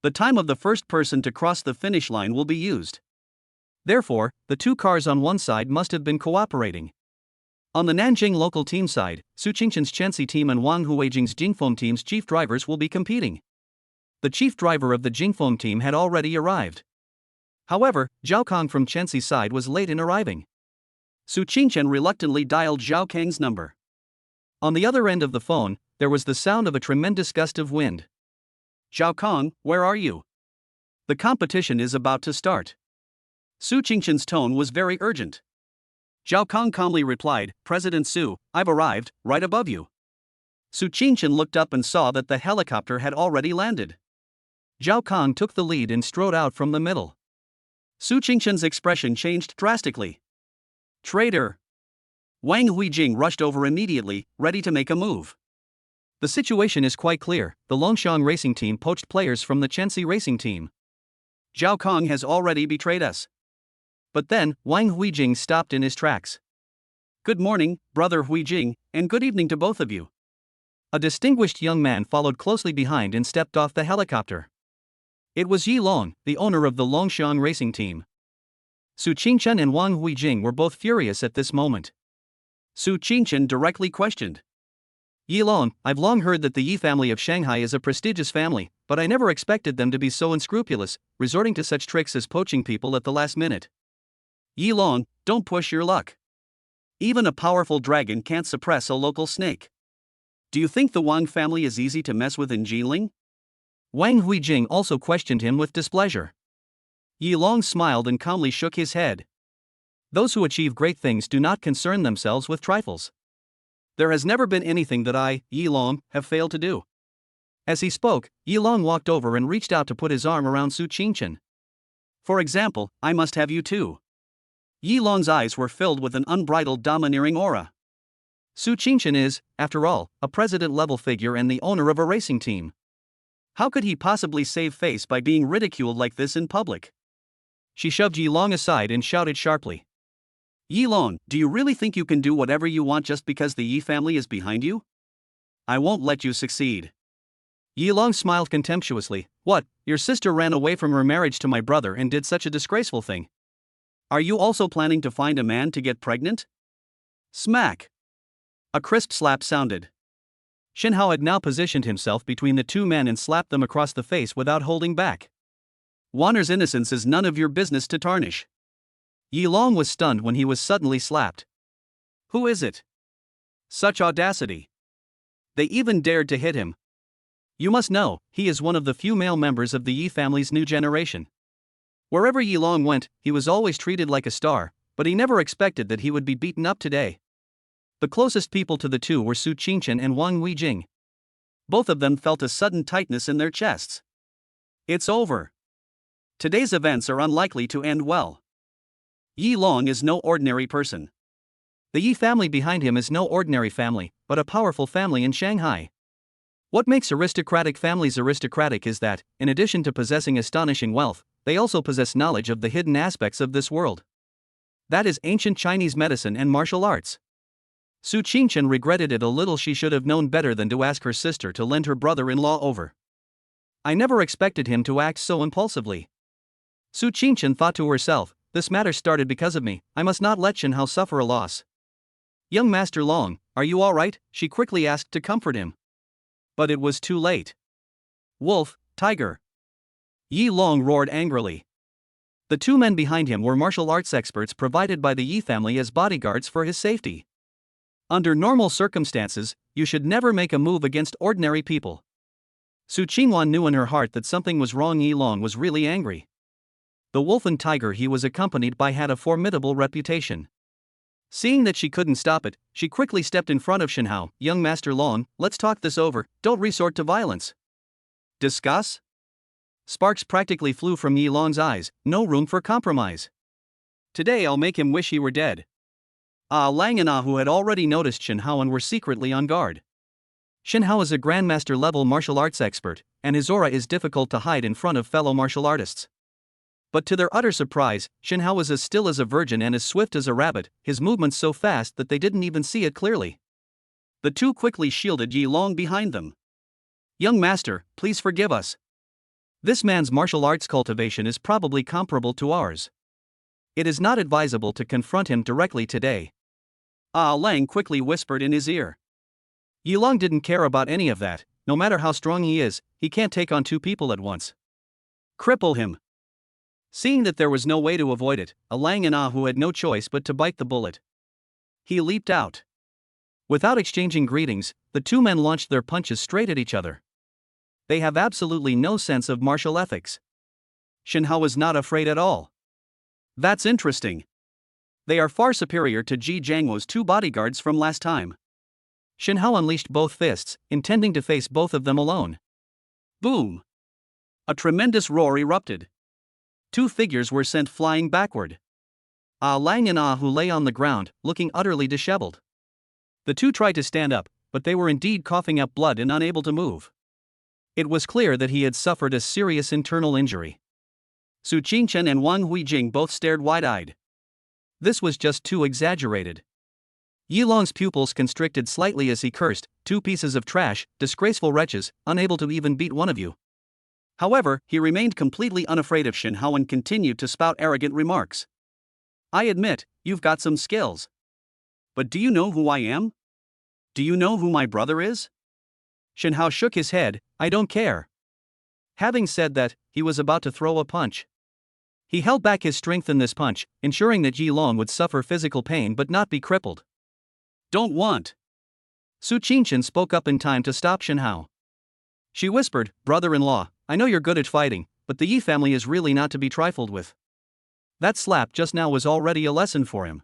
The time of the first person to cross the finish line will be used. Therefore, the 2 cars on one side must have been cooperating. On the Nanjing local team side, Su Qingchen's Chenxi team and Wang Huijing's Jingfeng team's chief drivers will be competing. The chief driver of the Jingfeng team had already arrived. However, Zhao Kang from Chenxi's side was late in arriving. Su Qingchen reluctantly dialed Zhao Kang's number. On the other end of the phone, there was the sound of a tremendous gust of wind. Zhao Kang, where are you? The competition is about to start. Su Qingchen's tone was very urgent. Zhao Kang calmly replied, President Su, I've arrived, right above you. Su Qingchen looked up and saw that the helicopter had already landed. Zhao Kang took the lead and strode out from the middle. Su Qingchen's expression changed drastically. Traitor! Wang Huijing rushed over immediately, ready to make a move. The situation is quite clear. The Longxiang racing team poached players from the Chenxi racing team. Zhao Kang has already betrayed us. But then, Wang Huijing stopped in his tracks. Good morning, brother Huijing, and good evening to both of you. A distinguished young man followed closely behind and stepped off the helicopter. It was Yi Long, the owner of the Longxiang racing team. Su Qingchen and Wang Huijing were both furious at this moment. Su Qingchen directly questioned. Yi Long, I've long heard that the Yi family of Shanghai is a prestigious family, but I never expected them to be so unscrupulous, resorting to such tricks as poaching people at the last minute. Yi Long, don't push your luck. Even a powerful dragon can't suppress a local snake. Do you think the Wang family is easy to mess with in Jiling? Wang Huijing also questioned him with displeasure. Yi Long smiled and calmly shook his head. Those who achieve great things do not concern themselves with trifles. There has never been anything that I, Yi Long, have failed to do. As he spoke, Yi Long walked over and reached out to put his arm around Su Qingchen. For example, I must have you too. Yi Long's eyes were filled with an unbridled domineering aura. Su Qingchen is, after all, a president-level figure and the owner of a racing team. How could he possibly save face by being ridiculed like this in public? She shoved Yi Long aside and shouted sharply. Yi Long, do you really think you can do whatever you want just because the Yi family is behind you? I won't let you succeed. Yi Long smiled contemptuously. What, your sister ran away from her marriage to my brother and did such a disgraceful thing? Are you also planning to find a man to get pregnant? Smack! A crisp slap sounded. Shen Hao had now positioned himself between the two men and slapped them across the face without holding back. Wanner's innocence is none of your business to tarnish. Yi Long was stunned when he was suddenly slapped. Who is it? Such audacity. They even dared to hit him. You must know, he is one of the few male members of the Yi family's new generation. Wherever Yi Long went, he was always treated like a star, but he never expected that he would be beaten up today. The closest people to the two were Su Qingchen and Wang Huijing. Both of them felt a sudden tightness in their chests. It's over. Today's events are unlikely to end well. Yi Long is no ordinary person. The Yi family behind him is no ordinary family, but a powerful family in Shanghai. What makes aristocratic families aristocratic is that, in addition to possessing astonishing wealth, they also possess knowledge of the hidden aspects of this world. That is ancient Chinese medicine and martial arts. Su Qingchen regretted it a little. She should have known better than to ask her sister to lend her brother-in-law over. I never expected him to act so impulsively. Su Qingchen thought to herself, this matter started because of me, I must not let Shen Hao suffer a loss. Young Master Long, are you all right? She quickly asked to comfort him. But it was too late. Wolf, tiger! Yi Long roared angrily. The two men behind him were martial arts experts provided by the Yi family as bodyguards for his safety. Under normal circumstances, you should never make a move against ordinary people. Su Qingwan knew in her heart that something was wrong. Yi Long was really angry. The wolf and tiger he was accompanied by had a formidable reputation. Seeing that she couldn't stop it, she quickly stepped in front of Shen Hao. Young Master Long, let's talk this over, don't resort to violence. Discuss? Sparks practically flew from Yi Long's eyes, no room for compromise. Today I'll make him wish he were dead. Lang and Ah, who had already noticed Shen Hao and were secretly on guard. Shen Hao is a grandmaster-level martial arts expert, and his aura is difficult to hide in front of fellow martial artists. But to their utter surprise, Shen Hao was as still as a virgin and as swift as a rabbit, his movements so fast that they didn't even see it clearly. The two quickly shielded Yi Long behind them. Young master, please forgive us. This man's martial arts cultivation is probably comparable to ours. It is not advisable to confront him directly today. Lang quickly whispered in his ear. Yi Long didn't care about any of that. No matter how strong he is, he can't take on two people at once. Cripple him. Seeing that there was no way to avoid it, Lang and Ah Hu had no choice but to bite the bullet. He leaped out. Without exchanging greetings, the two men launched their punches straight at each other. They have absolutely no sense of martial ethics. Shen Hao was not afraid at all. That's interesting. They are far superior to Ji Jiangwo's two bodyguards from last time. Shen Hao unleashed both fists, intending to face both of them alone. Boom! A tremendous roar erupted. Two figures were sent flying backward. Lang and Ah Hu lay on the ground, looking utterly disheveled. The two tried to stand up, but they were indeed coughing up blood and unable to move. It was clear that he had suffered a serious internal injury. Su Qingchen and Wang Huijing both stared wide-eyed. This was just too exaggerated. Yi Long's pupils constricted slightly as he cursed, "Two pieces of trash, disgraceful wretches, unable to even beat one of you." However, he remained completely unafraid of Shen Hao and continued to spout arrogant remarks. "I admit, you've got some skills. But do you know who I am? Do you know who my brother is?" Shen Hao shook his head. "I don't care." Having said that, he was about to throw a punch. He held back his strength in this punch, ensuring that Yi Long would suffer physical pain but not be crippled. "Don't want." Su Qingchen spoke up in time to stop Shen Hao. She whispered, "Brother-in-law, I know you're good at fighting, but the Yi family is really not to be trifled with." That slap just now was already a lesson for him.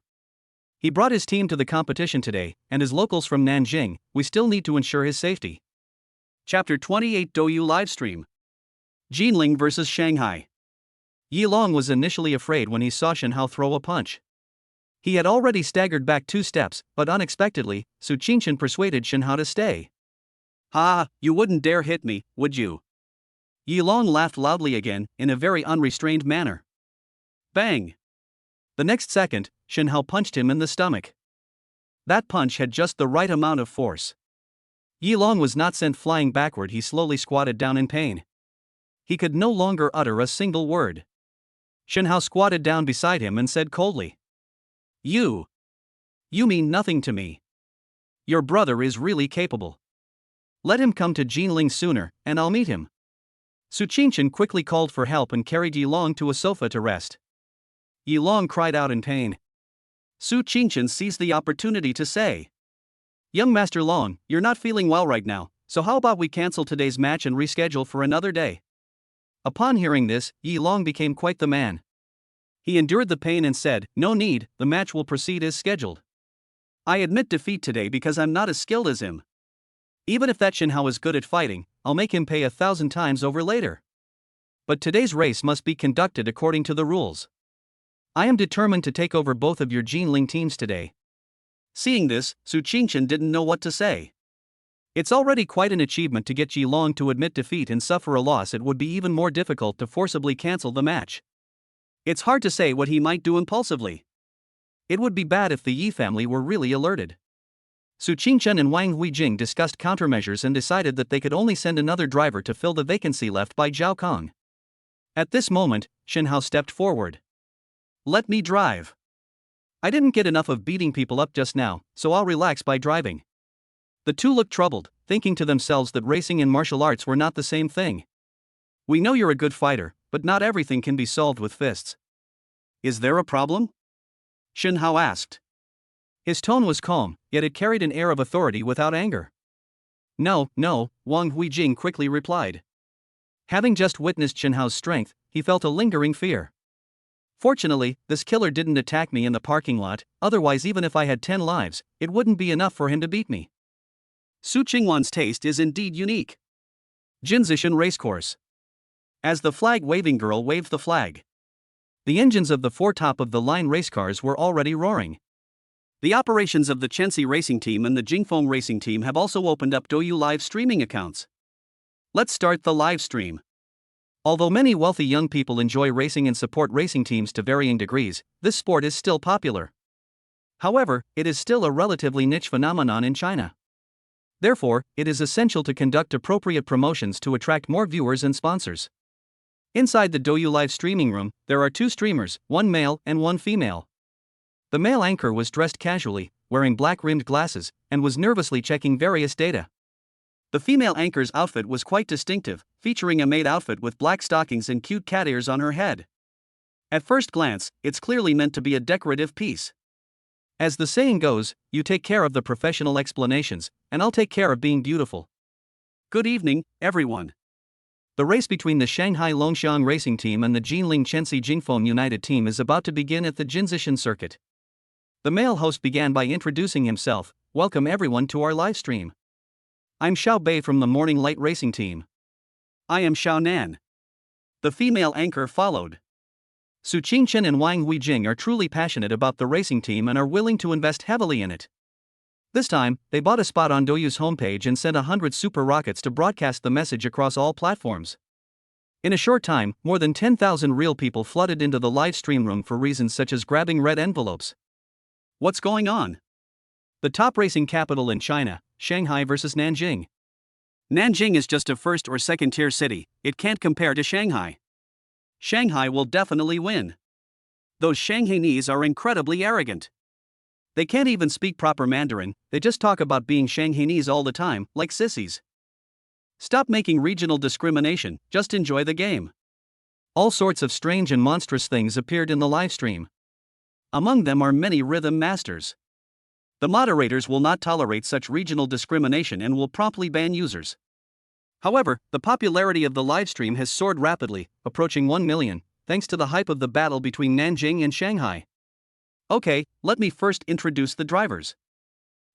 He brought his team to the competition today, and as locals from Nanjing, we still need to ensure his safety. Chapter 28 Douyu Livestream. Jinling vs. Shanghai. Yi Long was initially afraid when he saw Shen Hao throw a punch. He had already staggered back 2 steps, but unexpectedly, Su Qingchen persuaded Shen Hao to stay. "Ha, you wouldn't dare hit me, would you?" Yi Long laughed loudly again, in a very unrestrained manner. Bang! The next second, Shen Hao punched him in the stomach. That punch had just the right amount of force. Yi Long was not sent flying backward, he slowly squatted down in pain. He could no longer utter a single word. Shen Hao squatted down beside him and said coldly, You mean nothing to me. Your brother is really capable. Let him come to Jinling sooner, and I'll meet him." Su Qingchen quickly called for help and carried Yi Long to a sofa to rest. Yi Long cried out in pain. Su Qingchen seized the opportunity to say, "Young Master Long, you're not feeling well right now, so how about we cancel today's match and reschedule for another day?" Upon hearing this, Yi Long became quite the man. He endured the pain and said, "No need, the match will proceed as scheduled. I admit defeat today because I'm not as skilled as him. Even if that Shen Hao is good at fighting, I'll make him pay 1,000 times over later. But today's race must be conducted according to the rules. I am determined to take over both of your Jinling teams today." Seeing this, Su Qingchen didn't know what to say. It's already quite an achievement to get Yi Long to admit defeat and suffer a loss. It would be even more difficult to forcibly cancel the match. It's hard to say what he might do impulsively. It would be bad if the Yi family were really alerted. Su Qingchen and Wang Huijing discussed countermeasures and decided that they could only send another driver to fill the vacancy left by Zhao Kong. At this moment, Shen Hao stepped forward. "Let me drive. I didn't get enough of beating people up just now, so I'll relax by driving." The two looked troubled, thinking to themselves that racing and martial arts were not the same thing. "We know you're a good fighter, but not everything can be solved with fists." "Is there a problem?" Shen Hao asked. His tone was calm, yet it carried an air of authority without anger. No, Wang Huijing quickly replied. Having just witnessed Shen Hao's strength, he felt a lingering fear. "Fortunately, this killer didn't attack me in the parking lot, otherwise even if I had 10 lives, it wouldn't be enough for him to beat me." Su Qingwan's taste is indeed unique. Jinzishan Racecourse. As the flag-waving girl waved the flag, the engines of the 4 top-of-the-line race cars were already roaring. The operations of the Chenxi Racing Team and the Jingfeng Racing Team have also opened up Douyu live streaming accounts. Let's start the live stream. Although many wealthy young people enjoy racing and support racing teams to varying degrees, this sport is still popular. However, it is still a relatively niche phenomenon in China. Therefore, it is essential to conduct appropriate promotions to attract more viewers and sponsors. Inside the Douyu live streaming room, there are 2 streamers, one male and one female. The male anchor was dressed casually, wearing black-rimmed glasses, and was nervously checking various data. The female anchor's outfit was quite distinctive, featuring a maid outfit with black stockings and cute cat ears on her head. At first glance, it's clearly meant to be a decorative piece. As the saying goes, you take care of the professional explanations, and I'll take care of being beautiful. Good evening, everyone. The race between the Shanghai Longxiang Racing Team and the Jinling Chensi Jingfeng United Team is about to begin at the Jinzishan circuit. The male host began by introducing himself. Welcome everyone to our live stream. I'm Xiao Bei from the Morning Light Racing Team. I am Xiao Nan. The female anchor followed. Su Qingchen and Wang Huijing are truly passionate about the racing team and are willing to invest heavily in it. This time, they bought a spot on Douyu's homepage and sent 100 super rockets to broadcast the message across all platforms. In a short time, more than 10,000 real people flooded into the live stream room for reasons such as grabbing red envelopes. What's going on? The top racing capital in China, Shanghai versus Nanjing. Nanjing is just a first or second tier city, it can't compare to Shanghai. Shanghai will definitely win. Those Shanghainese are incredibly arrogant. They can't even speak proper Mandarin, they just talk about being Shanghainese all the time, like sissies. Stop making regional discrimination, just enjoy the game. All sorts of strange and monstrous things appeared in the livestream. Among them are many rhythm masters. The moderators will not tolerate such regional discrimination and will promptly ban users. However, the popularity of the livestream has soared rapidly, approaching 1 million, thanks to the hype of the battle between Nanjing and Shanghai. Okay, let me first introduce the drivers.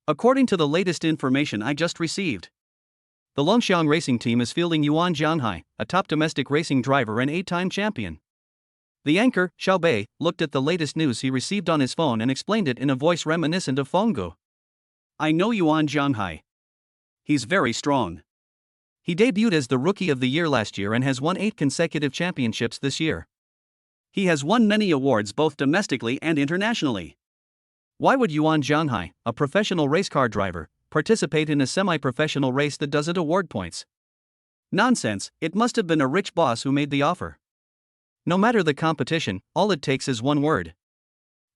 According to the latest information I just received, the Longxiang Racing Team is fielding Yuan Jianhai, a top domestic racing driver and 8-time champion. The anchor, Xiao Bei, looked at the latest news he received on his phone and explained it in a voice reminiscent of Fenggu. I know Yuan Jianhai. He's very strong. He debuted as the Rookie of the Year last year and has won 8 consecutive championships this year. He has won many awards both domestically and internationally. Why would Yuan Jianhai, a professional race car driver, participate in a semi-professional race that doesn't award points? Nonsense, it must have been a rich boss who made the offer. No matter the competition, all it takes is one word.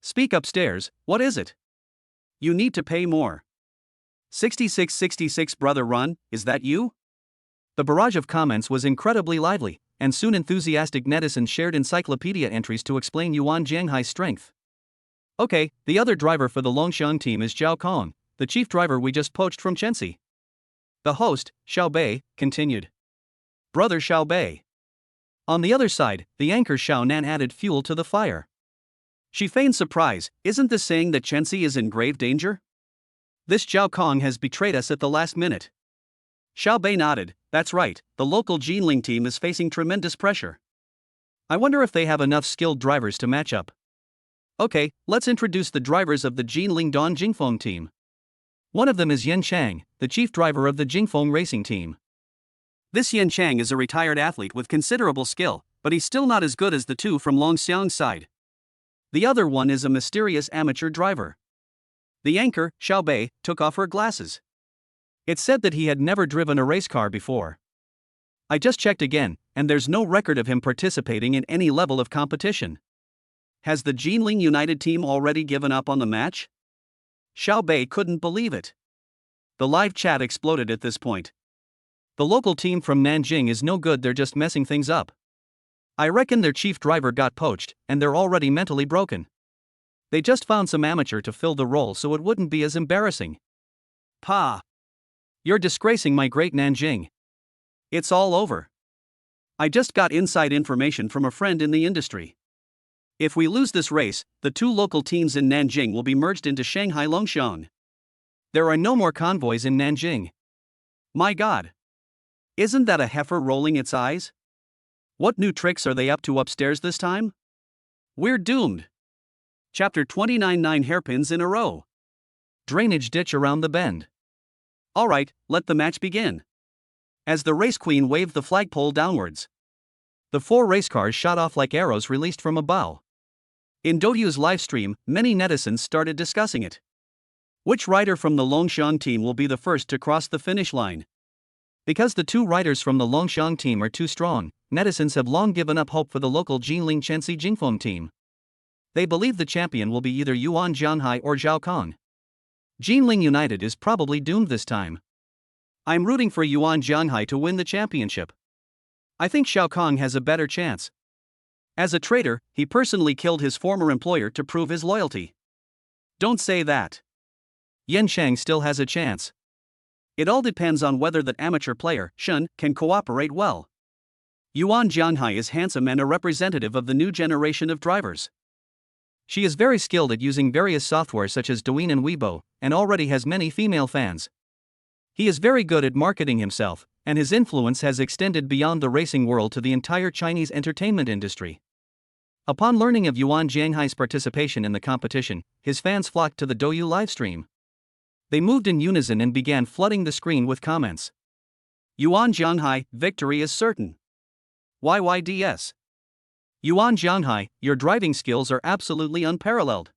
Speak upstairs, what is it? You need to pay more. 6666 Brother Run, is that you? The barrage of comments was incredibly lively, and soon enthusiastic netizens shared encyclopedia entries to explain Yuan Jianhai's strength. Okay, the other driver for the Longxiang team is Zhao Kong, the chief driver we just poached from Chensi. The host, Xiao Bei, continued. Brother Xiao Bei. On the other side, the anchor Xiao Nan added fuel to the fire. She feigned surprise, isn't this saying that Chensi is in grave danger? This Zhao Kong has betrayed us at the last minute. Xiao Bei nodded, that's right, the local Jinling team is facing tremendous pressure. I wonder if they have enough skilled drivers to match up. Okay, let's introduce the drivers of the Jinling Dan Jingfeng team. One of them is Yan Chang, the chief driver of the Jingfeng Racing Team. This Yan Chang is a retired athlete with considerable skill, but he's still not as good as the two from Longxiang's side. The other one is a mysterious amateur driver. The anchor, Xiao Bei, took off her glasses. It's said that he had never driven a race car before. I just checked again, and there's no record of him participating in any level of competition. Has the Jinling United team already given up on the match? Xiao Bei couldn't believe it. The live chat exploded at this point. The local team from Nanjing is no good, they're just messing things up. I reckon their chief driver got poached, and they're already mentally broken. They just found some amateur to fill the role so it wouldn't be as embarrassing. Pa! You're disgracing my great Nanjing. It's all over. I just got inside information from a friend in the industry. If we lose this race, the two local teams in Nanjing will be merged into Shanghai Longxiang. There are no more convoys in Nanjing. My God! Isn't that a heifer rolling its eyes? What new tricks are they up to upstairs this time? We're doomed. Chapter 29 9 hairpins in a row. Drainage ditch around the bend. Alright, let the match begin. As the race queen waved the flagpole downwards, the 4 race cars shot off like arrows released from a bow. In Douyu's livestream, many netizens started discussing it. Which rider from the Longxiang team will be the first to cross the finish line? Because the 2 riders from the Longxiang team are too strong, netizens have long given up hope for the local Jinling Chensi Jingfeng team. They believe the champion will be either Yuan Jianhai or Zhao Kong. Jinling United is probably doomed this time. I'm rooting for Yuan Jianhai to win the championship. I think Xiao Kong has a better chance. As a traitor, he personally killed his former employer to prove his loyalty. Don't say that. Yan Chang still has a chance. It all depends on whether that amateur player, Shen, can cooperate well. Yuan Jianghai is handsome and a representative of the new generation of drivers. She is very skilled at using various software such as Douyin and Weibo, and already has many female fans. He is very good at marketing himself, and his influence has extended beyond the racing world to the entire Chinese entertainment industry. Upon learning of Yuan Jianghai's participation in the competition, his fans flocked to the Douyu livestream. They moved in unison and began flooding the screen with comments. Yuan Jianghai, victory is certain. YYDS. Yuan Jianghai, your driving skills are absolutely unparalleled.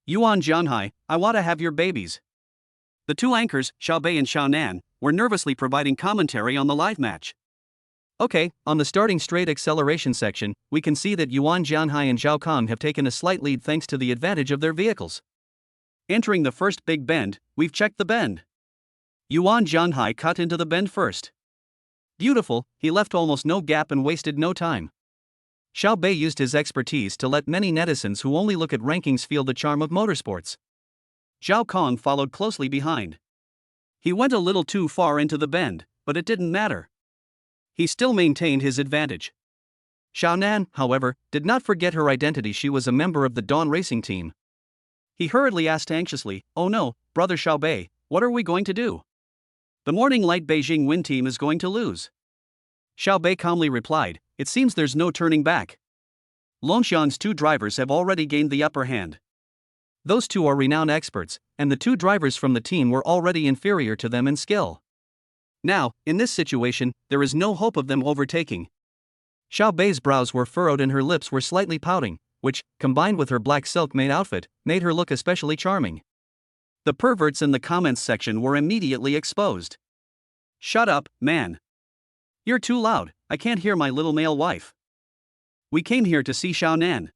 Yuan Jianghai, I want to have your babies. The two anchors, Xiaobei and Xiaonan, were nervously providing commentary on the live match. Okay, on the starting straight acceleration section, we can see that Yuan Jianghai and Zhao Kong have taken a slight lead thanks to the advantage of their vehicles. Entering the first big bend, we've checked the bend. Yuan Jianghai cut into the bend first. Beautiful, he left almost no gap and wasted no time. Xiaobei used his expertise to let many netizens who only look at rankings feel the charm of motorsports. Zhao Kong followed closely behind. He went a little too far into the bend, but it didn't matter. He still maintained his advantage. Xiaonan, however, did not forget her identity. She was a member of the Dawn Racing team. He hurriedly asked anxiously, "Oh no, brother Xiaobei, what are we going to do? The Morning Light Beijing Win team is going to lose." Xiaobei calmly replied, "It seems there's no turning back. Longxiang's two drivers have already gained the upper hand. Those two are renowned experts, and the two drivers from the team were already inferior to them in skill. Now, in this situation, there is no hope of them overtaking." Xiaobei's brows were furrowed and her lips were slightly pouting, which, combined with her black silk-made outfit, made her look especially charming. The perverts in the comments section were immediately exposed. "Shut up, man. You're too loud, I can't hear my little male wife. We came here to see Xiaonan.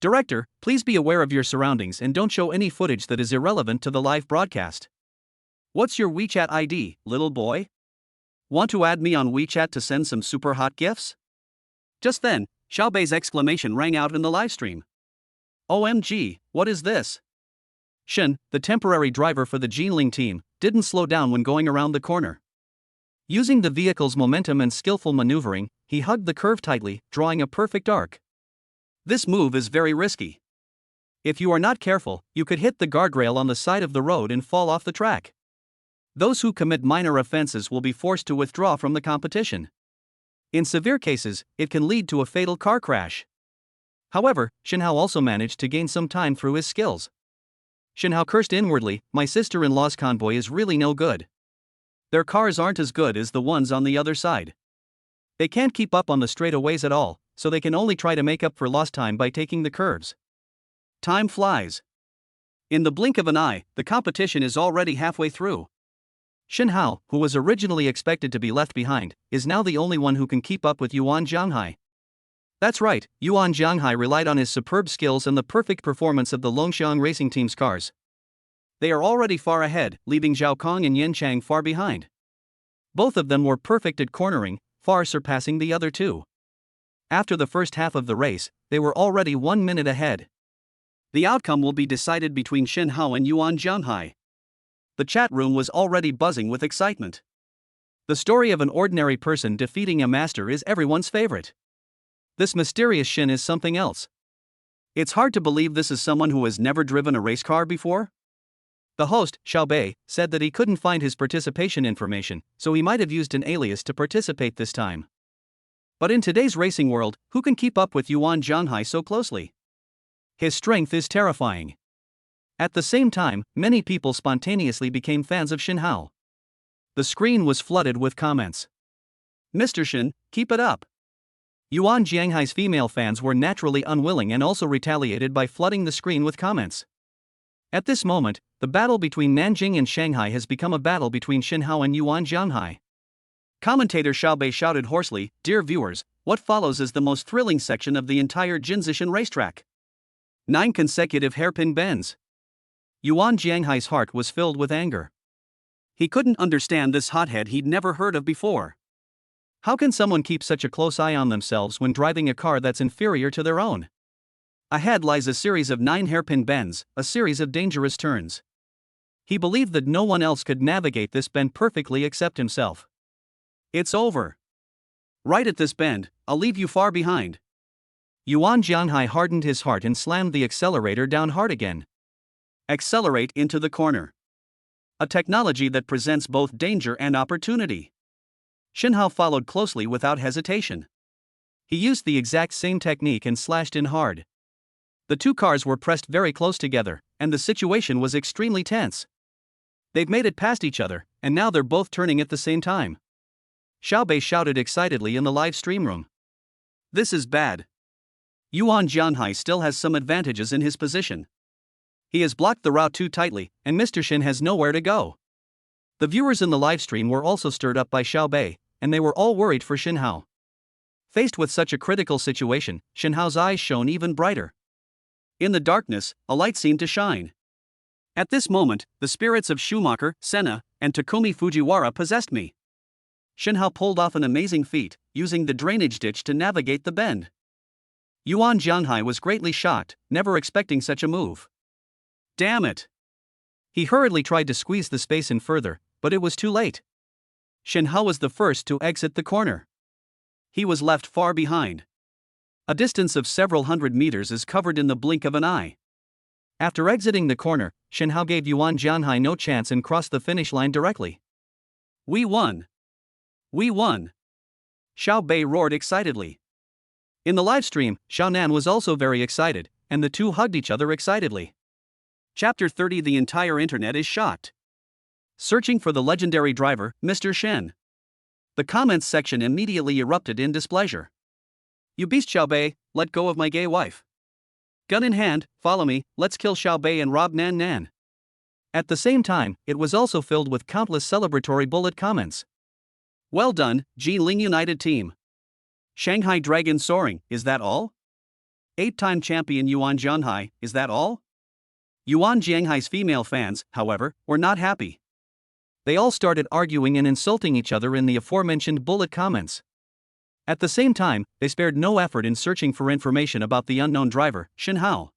Director, please be aware of your surroundings and don't show any footage that is irrelevant to the live broadcast." "What's your WeChat ID, little boy? Want to add me on WeChat to send some super hot gifts?" Just then, Xiaobei's exclamation rang out in the livestream. "OMG, what is this?" Shen, the temporary driver for the Jinling team, didn't slow down when going around the corner. Using the vehicle's momentum and skillful maneuvering, he hugged the curve tightly, drawing a perfect arc. This move is very risky. If you are not careful, you could hit the guardrail on the side of the road and fall off the track. Those who commit minor offenses will be forced to withdraw from the competition. In severe cases, it can lead to a fatal car crash. However, Shenhao also managed to gain some time through his skills. Shenhao cursed inwardly, "My sister-in-law's convoy is really no good. Their cars aren't as good as the ones on the other side. They can't keep up on the straightaways at all, so they can only try to make up for lost time by taking the curves." Time flies. In the blink of an eye, the competition is already halfway through. Shenhao, who was originally expected to be left behind, is now the only one who can keep up with Yuan Jianghai. That's right, Yuan Jianghai relied on his superb skills and the perfect performance of the Longxiang Racing Team's cars. They are already far ahead, leaving Zhao Kong and Yan Chang far behind. Both of them were perfect at cornering, far surpassing the other two. After the first half of the race, they were already 1 minute ahead. The outcome will be decided between Shenhao and Yuan Jianghai. The chat room was already buzzing with excitement. The story of an ordinary person defeating a master is everyone's favorite. This mysterious Shen is something else. It's hard to believe this is someone who has never driven a race car before. The host, Xiaobei, said that he couldn't find his participation information, so he might have used an alias to participate this time. But in today's racing world, who can keep up with Yuan Jianghai so closely? His strength is terrifying. At the same time, many people spontaneously became fans of Shenhao. The screen was flooded with comments. "Mr. Shen, keep it up." Yuan Jianghai's female fans were naturally unwilling and also retaliated by flooding the screen with comments. At this moment, the battle between Nanjing and Shanghai has become a battle between Shenhao and Yuan Jianghai. Commentator Xiaobei shouted hoarsely, "Dear viewers, what follows is the most thrilling section of the entire Jinzishan racetrack. 9 consecutive hairpin bends." Yuan Jianghai's heart was filled with anger. He couldn't understand this hothead he'd never heard of before. How can someone keep such a close eye on themselves when driving a car that's inferior to their own? Ahead lies a series of 9 hairpin bends, a series of dangerous turns. He believed that no one else could navigate this bend perfectly except himself. It's over. Right at this bend, I'll leave you far behind. Yuan Jianhai hardened his heart and slammed the accelerator down hard again. Accelerate into the corner. A technology that presents both danger and opportunity. Shinhao followed closely without hesitation. He used the exact same technique and slashed in hard. The two cars were pressed very close together, and the situation was extremely tense. They've made it past each other, and now they're both turning at the same time. Xiaobei shouted excitedly in the live stream room. This is bad. Yuan Jianhai still has some advantages in his position. He has blocked the route too tightly, and Mr. Shin has nowhere to go. The viewers in the live stream were also stirred up by Xiaobei, and they were all worried for Shinhao. Faced with such a critical situation, Shinhao's eyes shone even brighter. In the darkness, a light seemed to shine. At this moment, the spirits of Schumacher, Senna, and Takumi Fujiwara possessed me. Shinhao pulled off an amazing feat, using the drainage ditch to navigate the bend. Yuan Jianhai was greatly shocked, never expecting such a move. Damn it! He hurriedly tried to squeeze the space in further, but it was too late. Shinhao was the first to exit the corner. He was left far behind. A distance of several hundred meters is covered in the blink of an eye. After exiting the corner, Shinhao gave Yuan Jianhai no chance and crossed the finish line directly. We won! We won! Xiaobei roared excitedly. In the live stream, Xiaonan was also very excited, and the two hugged each other excitedly. Chapter 30. The entire internet is shocked. Searching for the legendary driver, Mr. Shen. The comments section immediately erupted in displeasure. You beast Xiaobei, let go of my gay wife. Gun in hand, follow me, let's kill Xiaobei and rob Nan Nan. At the same time, it was also filled with countless celebratory bullet comments. Well done, Jinling United Team. Shanghai Dragon soaring, is that all? 8-time champion Yuan Jianhai, is that all? Yuan Jianhai's female fans, however, were not happy. They all started arguing and insulting each other in the aforementioned bullet comments. At the same time, they spared no effort in searching for information about the unknown driver, Shinhao.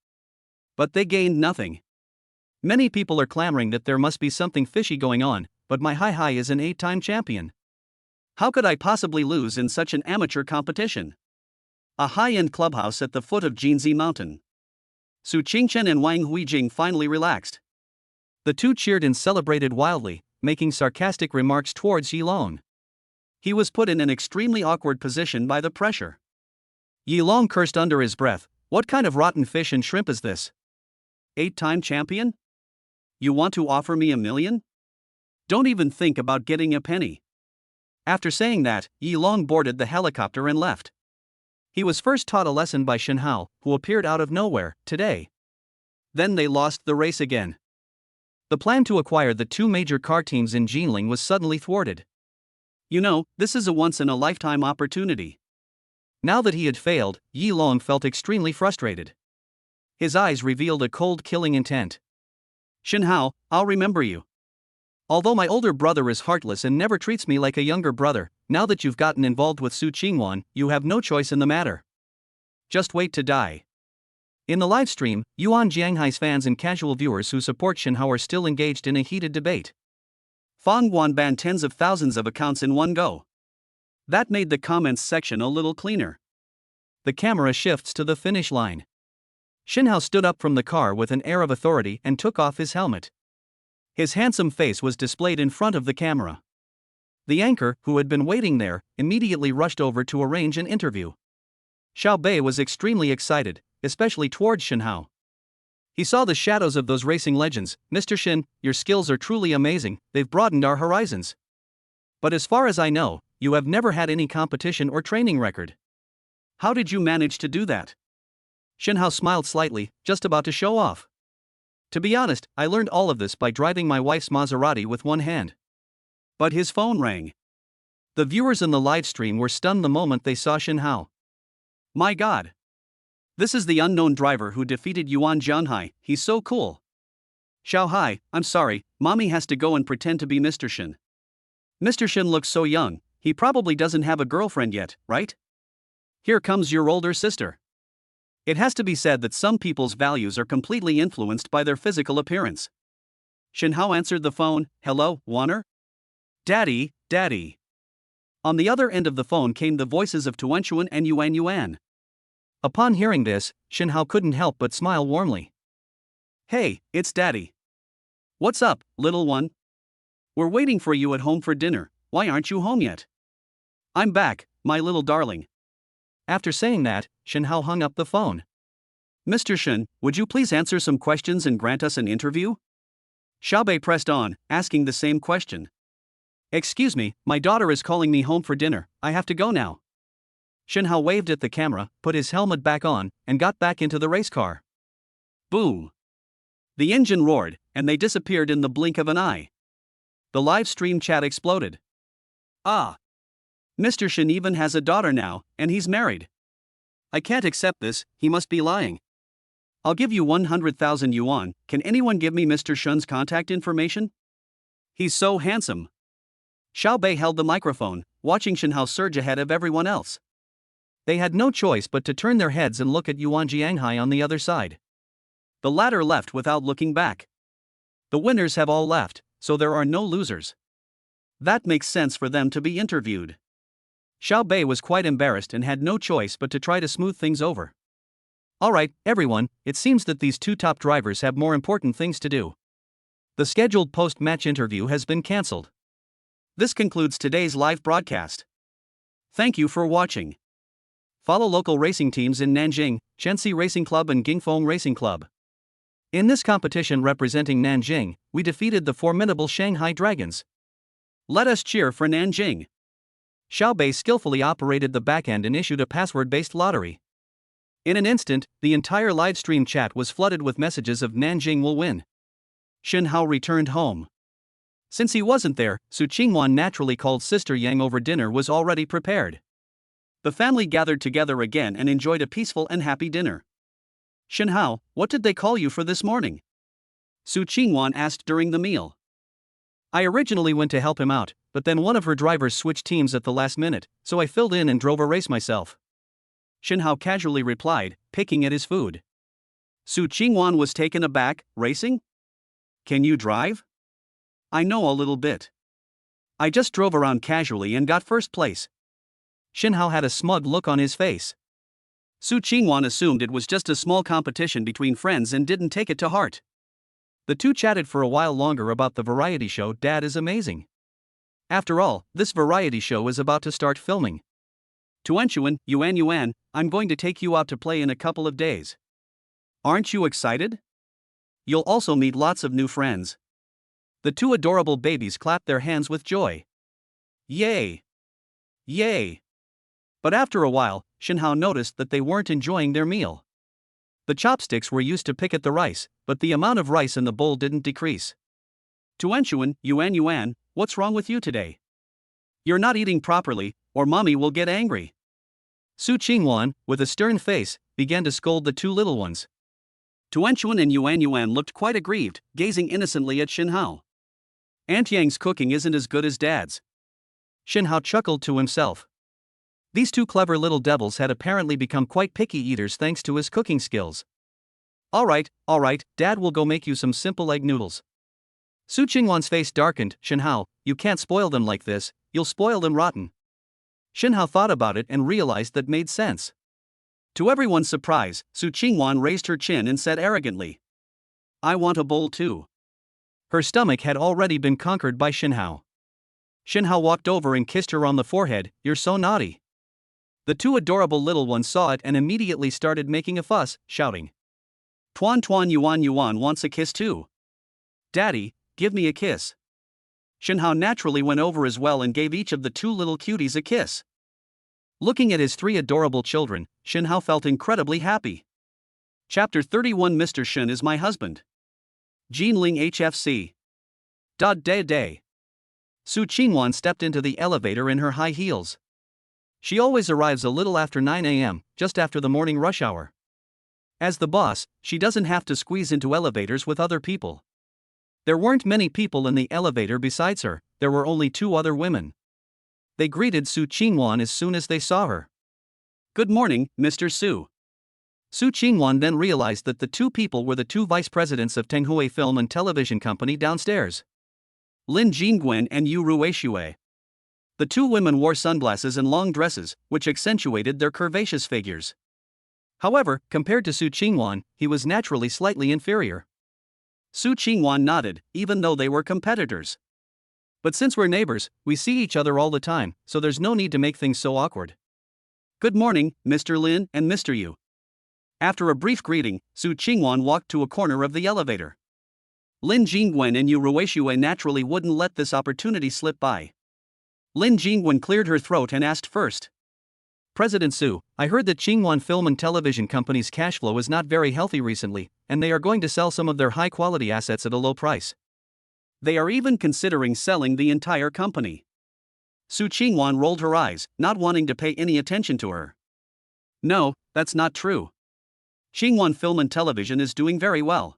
But they gained nothing. Many people are clamoring that there must be something fishy going on, but my Hai is an 8-time champion. How could I possibly lose in such an amateur competition? A high-end clubhouse at the foot of Jinzi Mountain. Su Qingchen and Wang Huijing finally relaxed. The two cheered and celebrated wildly, making sarcastic remarks towards Yilong. He was put in an extremely awkward position by the pressure. Yilong cursed under his breath, what kind of rotten fish and shrimp is this? 8-time champion? You want to offer me $1 million? Don't even think about getting a penny. After saying that, Yilong boarded the helicopter and left. He was first taught a lesson by Shinhao, who appeared out of nowhere, today. Then they lost the race again. The plan to acquire the two major car teams in Jinling was suddenly thwarted. You know, this is a once-in-a-lifetime opportunity. Now that he had failed, Yilong felt extremely frustrated. His eyes revealed a cold killing intent. Shinhao, I'll remember you. Although my older brother is heartless and never treats me like a younger brother, now that you've gotten involved with Su Qingwan, you have no choice in the matter. Just wait to die. In the live stream, Yuan Jianhai's fans and casual viewers who support Shinhao are still engaged in a heated debate. Fang Guan banned tens of thousands of accounts in one go. That made the comments section a little cleaner. The camera shifts to the finish line. Shinhao stood up from the car with an air of authority and took off his helmet. His handsome face was displayed in front of the camera. The anchor, who had been waiting there, immediately rushed over to arrange an interview. Xiaobei was extremely excited, especially towards Shinhao. He saw the shadows of those racing legends. Mr. Shin, your skills are truly amazing, they've broadened our horizons. But as far as I know, you have never had any competition or training record. How did you manage to do that? Shinhao smiled slightly, just about to show off. To be honest, I learned all of this by driving my wife's Maserati with one hand. But his phone rang. The viewers in the live stream were stunned the moment they saw Shinhao. My God! This is the unknown driver who defeated Yuan Jianhai, he's so cool. Xiaohai, I'm sorry, mommy has to go and pretend to be Mr. Shin. Mr. Shin looks so young, He probably doesn't have a girlfriend yet, right? Here comes your older sister. It has to be said that some people's values are completely influenced by their physical appearance. Shinhao answered the phone. Hello, Warner? Daddy, Daddy. On the other end of the phone came the voices of Tuanchuan and Yuan Yuan. Upon hearing this, Shinhao couldn't help but smile warmly. Hey, it's Daddy. What's up, little one? We're waiting for you at home for dinner. Why aren't you home yet? I'm back, my little darling. After saying that, Shinhao hung up the phone. Mr. Shen, would you please answer some questions and grant us an interview? Xiaobei pressed on, asking the same question. Excuse me, my daughter is calling me home for dinner. I have to go now. Shinhao waved at the camera, put his helmet back on, and got back into the race car. Boom! The engine roared, and they disappeared in the blink of an eye. The live stream chat exploded. Ah! Mr. Shen even has a daughter now, and he's married. I can't accept this, he must be lying. I'll give you 100,000 yuan, can anyone give me Mr. Shen's contact information? He's so handsome. Xiaobei held the microphone, watching Shinhao surge ahead of everyone else. They had no choice but to turn their heads and look at Yuan Jianghai on the other side. The latter left without looking back. The winners have all left, so there are no losers. That makes sense for them to be interviewed. Xiaobei was quite embarrassed and had no choice but to try to smooth things over. Alright, everyone, it seems that these two top drivers have more important things to do. The scheduled post-match interview has been cancelled. This concludes today's live broadcast. Thank you for watching. Follow local racing teams in Nanjing, Shenxi Racing Club and Gingfeng Racing Club. In this competition representing Nanjing, we defeated the formidable Shanghai Dragons. Let us cheer for Nanjing. Xiaobei skillfully operated the backend and issued a password-based lottery. In an instant, the entire live stream chat was flooded with messages of Nanjing will win. Shinhao returned home. Since he wasn't there, Su Qingwan naturally called Sister Yang over. Dinner was already prepared. The family gathered together again and enjoyed a peaceful and happy dinner. Shinhao, what did they call you for this morning? Su Qingwan asked during the meal. I originally went to help him out, but then one of her drivers switched teams at the last minute, so I filled in and drove a race myself. Shinhao casually replied, picking at his food. Su Qingwan was taken aback. Racing? Can you drive? I know a little bit. I just drove around casually and got first place. Shinhao had a smug look on his face. Su Qingwan assumed it was just a small competition between friends and didn't take it to heart. The two chatted for a while longer about the variety show. Dad is amazing. After all, this variety show is about to start filming. Tuanchuan, Yuan Yuan, I'm going to take you out to play in a couple of days. Aren't you excited? You'll also meet lots of new friends. The two adorable babies clapped their hands with joy. Yay! Yay! But after a while, Shinhao noticed that they weren't enjoying their meal. The chopsticks were used to pick at the rice, but the amount of rice in the bowl didn't decrease. Tuanchuan, Yuan Yuan, what's wrong with you today? You're not eating properly, or mommy will get angry. Su Qingwan, with a stern face, began to scold the two little ones. Tuanchuan and Yuan Yuan looked quite aggrieved, gazing innocently at Shinhao. Aunt Yang's cooking isn't as good as Dad's. Shinhao chuckled to himself. These two clever little devils had apparently become quite picky eaters thanks to his cooking skills. Alright, Dad will go make you some simple egg noodles. Su Qingwan's face darkened. Shinhao, you can't spoil them like this, you'll spoil them rotten. Shinhao thought about it and realized that made sense. To everyone's surprise, Su Qingwan raised her chin and said arrogantly, I want a bowl too. Her stomach had already been conquered by Shinhao. Shinhao walked over and kissed her on the forehead. You're so naughty. The two adorable little ones saw it and immediately started making a fuss, shouting. Tuan Yuan Yuan wants a kiss too. Daddy, give me a kiss. Shinhao naturally went over as well and gave each of the two little cuties a kiss. Looking at his three adorable children, Shinhao felt incredibly happy. Chapter 31 Mr. Shen is my husband. Jinling HFC. Day. Su Qingwan stepped into the elevator in her high heels. She always arrives a little after 9 a.m., just after the morning rush hour. As the boss, she doesn't have to squeeze into elevators with other people. There weren't many people in the elevator besides her, there were only two other women. They greeted Su Qingwan as soon as they saw her. Good morning, Mr. Su. Su Qingwan then realized that the two people were the two vice presidents of Tenghui Film and Television Company downstairs. Lin Jingwen and Yu Ruixue. The two women wore sunglasses and long dresses, which accentuated their curvaceous figures. However, compared to Su Qingwan, he was naturally slightly inferior. Su Qingwan nodded, even though they were competitors. But since we're neighbors, we see each other all the time, so there's no need to make things so awkward. Good morning, Mr. Lin and Mr. Yu. After a brief greeting, Su Qingwan walked to a corner of the elevator. Lin Jingwen and Yu Ruixue naturally wouldn't let this opportunity slip by. Lin Jingwen cleared her throat and asked first. President Su, I heard that Qingwan Film and Television Company's cash flow is not very healthy recently, and they are going to sell some of their high-quality assets at a low price. They are even considering selling the entire company. Su Qingwan rolled her eyes, not wanting to pay any attention to her. No, that's not true. Qingwan Film and Television is doing very well.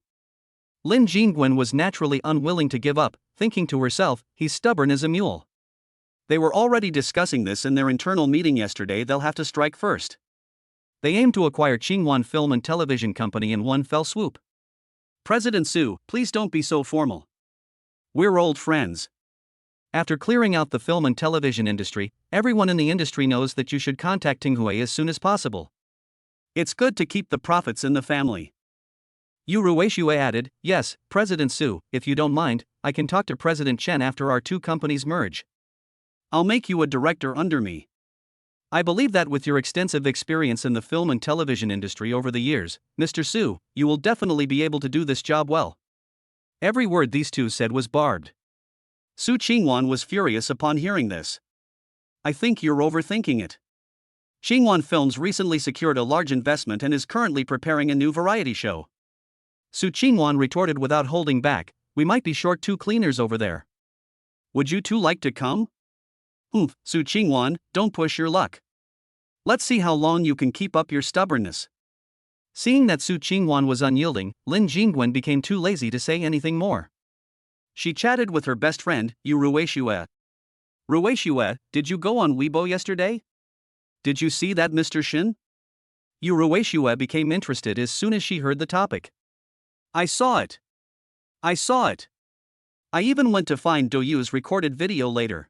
Lin Jingwen was naturally unwilling to give up, thinking to herself, he's stubborn as a mule. They were already discussing this in their internal meeting yesterday. They'll have to strike first. They aim to acquire Qingwan Film and Television Company in one fell swoop. President Su, please don't be so formal. We're old friends. After clearing out the film and television industry, everyone in the industry knows that you should contact Tenghui as soon as possible. It's good to keep the profits in the family. Yu Ruixue added, yes, President Su, if you don't mind, I can talk to President Chen after our two companies merge. I'll make you a director under me. I believe that with your extensive experience in the film and television industry over the years, Mr. Su, you will definitely be able to do this job well. Every word these two said was barbed. Su Qingwan was furious upon hearing this. I think you're overthinking it. Qingwan Films recently secured a large investment and is currently preparing a new variety show. Su Qingwan retorted without holding back, we might be short two cleaners over there. Would you two like to come? Su Qingwan, don't push your luck. Let's see how long you can keep up your stubbornness. Seeing that Su Qingwan was unyielding, Lin Jingwen became too lazy to say anything more. She chatted with her best friend, Yu Ruixue. Ruixue, did you go on Weibo yesterday? Did you see that Mr. Shin? Yu Ruixue became interested as soon as she heard the topic. I saw it. I even went to find Do Yu's recorded video later.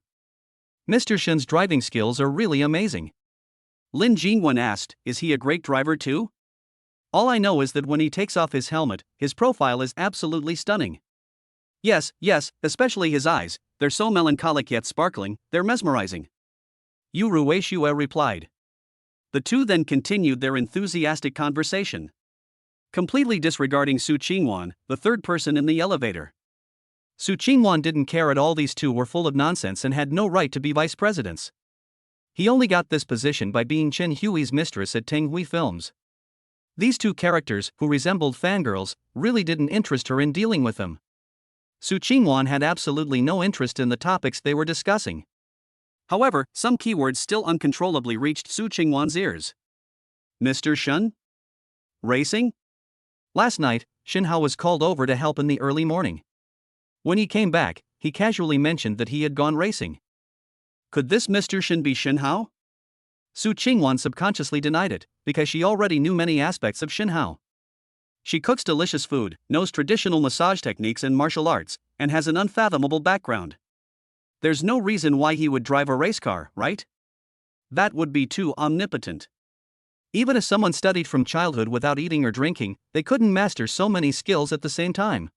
Mr. Shin's driving skills are really amazing. Lin Jingwen asked, is he a great driver too? All I know is that when he takes off his helmet, his profile is absolutely stunning. Yes, especially his eyes, they're so melancholic yet sparkling, they're mesmerizing. Yu Ruixue replied. The two then continued their enthusiastic conversation, completely disregarding Su Qingwan, the third person in the elevator. Su Qingwan didn't care at all. These two were full of nonsense and had no right to be vice presidents. He only got this position by being Chen Hui's mistress at Tenghui Films. These two characters, who resembled fangirls, really didn't interest her in dealing with them. Su Qingwan had absolutely no interest in the topics they were discussing. However, some keywords still uncontrollably reached Su Qingwan's ears. Mr. Shen? Racing? Last night, Shin Hao was called over to help in the early morning. When he came back, he casually mentioned that he had gone racing. Could this Mr. Shin be Shin Hao? Su Qingwan subconsciously denied it, because she already knew many aspects of Shin Hao. She cooks delicious food, knows traditional massage techniques and martial arts, and has an unfathomable background. There's no reason why he would drive a race car, right? That would be too omnipotent. Even if someone studied from childhood without eating or drinking, they couldn't master so many skills at the same time.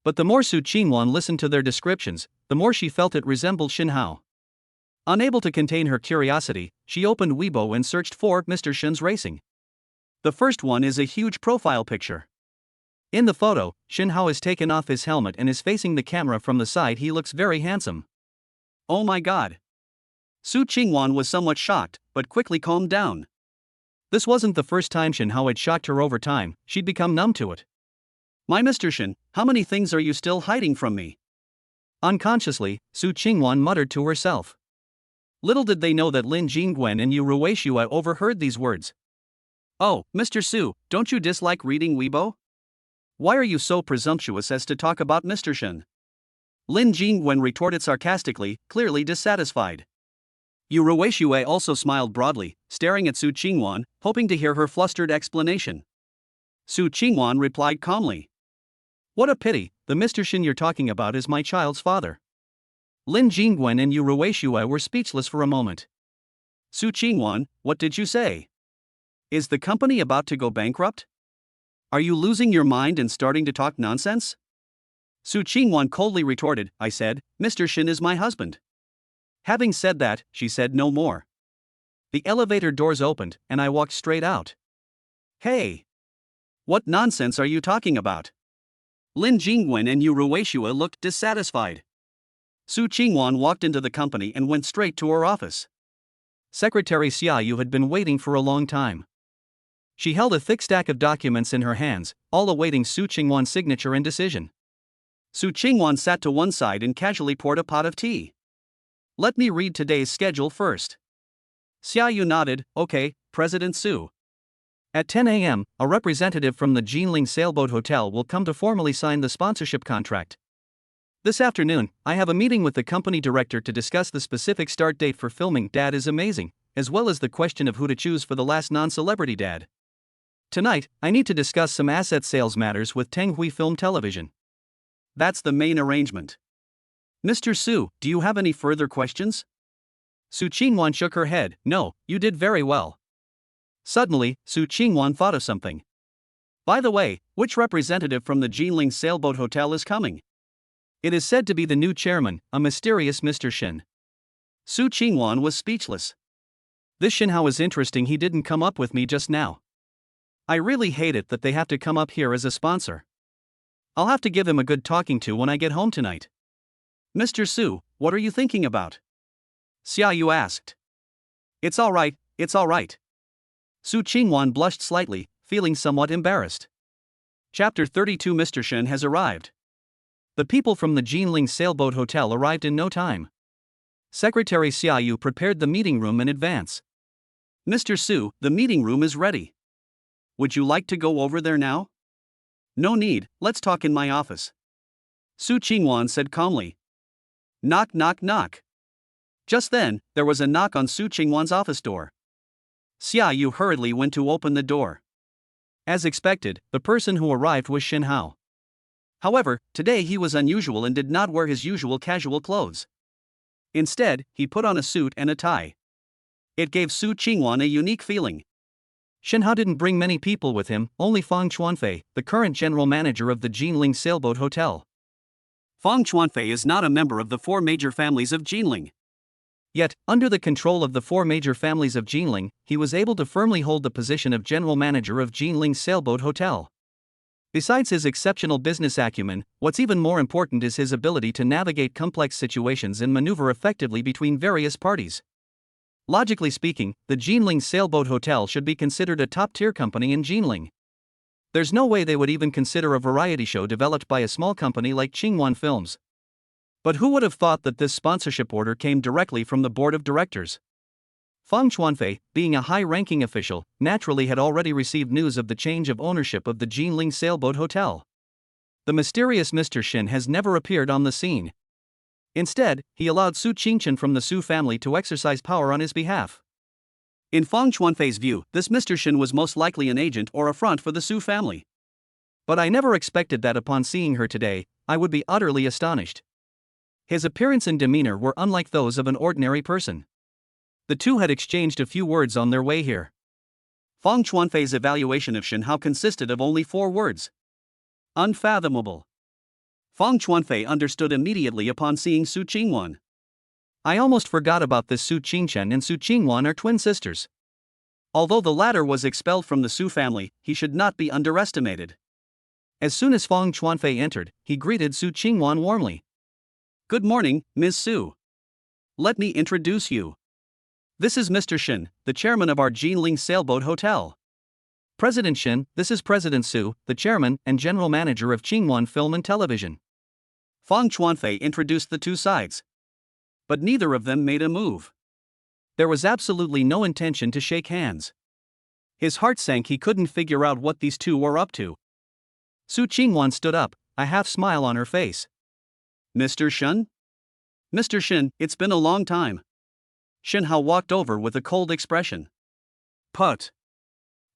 But the more Su Qingwan listened to their descriptions, the more she felt it resembled Shin Hao. Unable to contain her curiosity, she opened Weibo and searched for Mr. Shin's racing. The first one is a huge profile picture. In the photo, Shin Hao has taken off his helmet and is facing the camera from the side. He looks very handsome. Oh my god. Su Qingwan was somewhat shocked, but quickly calmed down. This wasn't the first time Shin Hao had shocked her. Over time, she'd become numb to it. My Mr. Shin, how many things are you still hiding from me? Unconsciously, Su Qingwan muttered to herself. Little did they know that Lin Jingwen and Yu Ruixue overheard these words. Oh, Mr. Su, don't you dislike reading Weibo? Why are you so presumptuous as to talk about Mr. Shin? Lin Jingwen retorted sarcastically, clearly dissatisfied. Yu Ruixue also smiled broadly, staring at Su Qingwan, hoping to hear her flustered explanation. Su Qingwan replied calmly. What a pity, the Mr. Shin you're talking about is my child's father. Lin Jingwen and Yu Ruixue were speechless for a moment. Su Qingwan, what did you say? Is the company about to go bankrupt? Are you losing your mind and starting to talk nonsense? Su Qingwan coldly retorted, I said, Mr. Shin is my husband. Having said that, she said no more. The elevator doors opened, and I walked straight out. Hey! What nonsense are you talking about? Lin Jingwen and Yu Ruixue looked dissatisfied. Su Qingwan walked into the company and went straight to her office. Secretary Xiaoyu had been waiting for a long time. She held a thick stack of documents in her hands, all awaiting Su Qingwan's signature and decision. Su Qingwan sat to one side and casually poured a pot of tea. Let me read today's schedule first. Xiaoyu nodded, okay, President Su. At 10 a.m., a representative from the Jinling Sailboat Hotel will come to formally sign the sponsorship contract. This afternoon, I have a meeting with the company director to discuss the specific start date for filming Dad is Amazing, as well as the question of who to choose for the last non-celebrity dad. Tonight, I need to discuss some asset sales matters with Tenghui Film Television. That's the main arrangement. Mr. Su, do you have any further questions? Su Qingwan shook her head, no, you did very well. Suddenly, Su Qingwan thought of something. By the way, which representative from the Jinling Sailboat Hotel is coming? It is said to be the new chairman, a mysterious Mr. Shin. Su Qingwan was speechless. This Shinhao is interesting, he didn't come up with me just now. I really hate it that they have to come up here as a sponsor. I'll have to give him a good talking to when I get home tonight. Mr. Su, what are you thinking about? Xiaoyu asked. It's all right. Su Qingwan blushed slightly, feeling somewhat embarrassed. Chapter 32 Mr. Shin has arrived. The people from the Jinling Sailboat Hotel arrived in no time. Secretary Xiaoyu prepared the meeting room in advance. Mr. Su, the meeting room is ready. Would you like to go over there now? No need, let's talk in my office. Su Qingwan said calmly. Knock, knock, knock. Just then, there was a knock on Su Qingwan's office door. Xiaoyu hurriedly went to open the door. As expected, the person who arrived was Shin Hao. However, today he was unusual and did not wear his usual casual clothes. Instead, he put on a suit and a tie. It gave Su Qingwan a unique feeling. Shin Hao didn't bring many people with him, only Fang Chuanfei, the current general manager of the Jinling Sailboat Hotel. Fang Chuanfei is not a member of the four major families of Jinling. Yet, under the control of the four major families of Jinling, he was able to firmly hold the position of general manager of Jinling Sailboat Hotel. Besides his exceptional business acumen, what's even more important is his ability to navigate complex situations and maneuver effectively between various parties. Logically speaking, the Jinling Sailboat Hotel should be considered a top-tier company in Jinling. There's no way they would even consider a variety show developed by a small company like Qingwan Films. But who would have thought that this sponsorship order came directly from the board of directors? Fang Chuanfei, being a high-ranking official, naturally had already received news of the change of ownership of the Jinling Sailboat Hotel. The mysterious Mr. Shin has never appeared on the scene. Instead, he allowed Su Qingchen from the Su family to exercise power on his behalf. In Fang Chuanfei's view, this Mr. Shin was most likely an agent or a front for the Su family. But I never expected that upon seeing her today, I would be utterly astonished. His appearance and demeanor were unlike those of an ordinary person. The two had exchanged a few words on their way here. Fang Chuanfei's evaluation of Shin Hao consisted of only 4 words. Unfathomable. Fang Chuanfei understood immediately upon seeing Su Qingwan. I almost forgot about this. Su Qingchen and Su Qingwan are twin sisters. Although the latter was expelled from the Su family, he should not be underestimated. As soon as Fang Chuanfei entered, he greeted Su Qingwan warmly. Good morning, Ms. Su. Let me introduce you. This is Mr. Shin, the chairman of our Jinling Sailboat Hotel. President Shin, this is President Su, the chairman and general manager of Qingwan Film and Television. Fang Chuanfei introduced the two sides. But neither of them made a move. There was absolutely no intention to shake hands. His heart sank, he couldn't figure out what these two were up to. Su Qingwan stood up, a half-smile on her face. Mr. Shin? Mr. Shin, it's been a long time. Shinhao walked over with a cold expression. Put.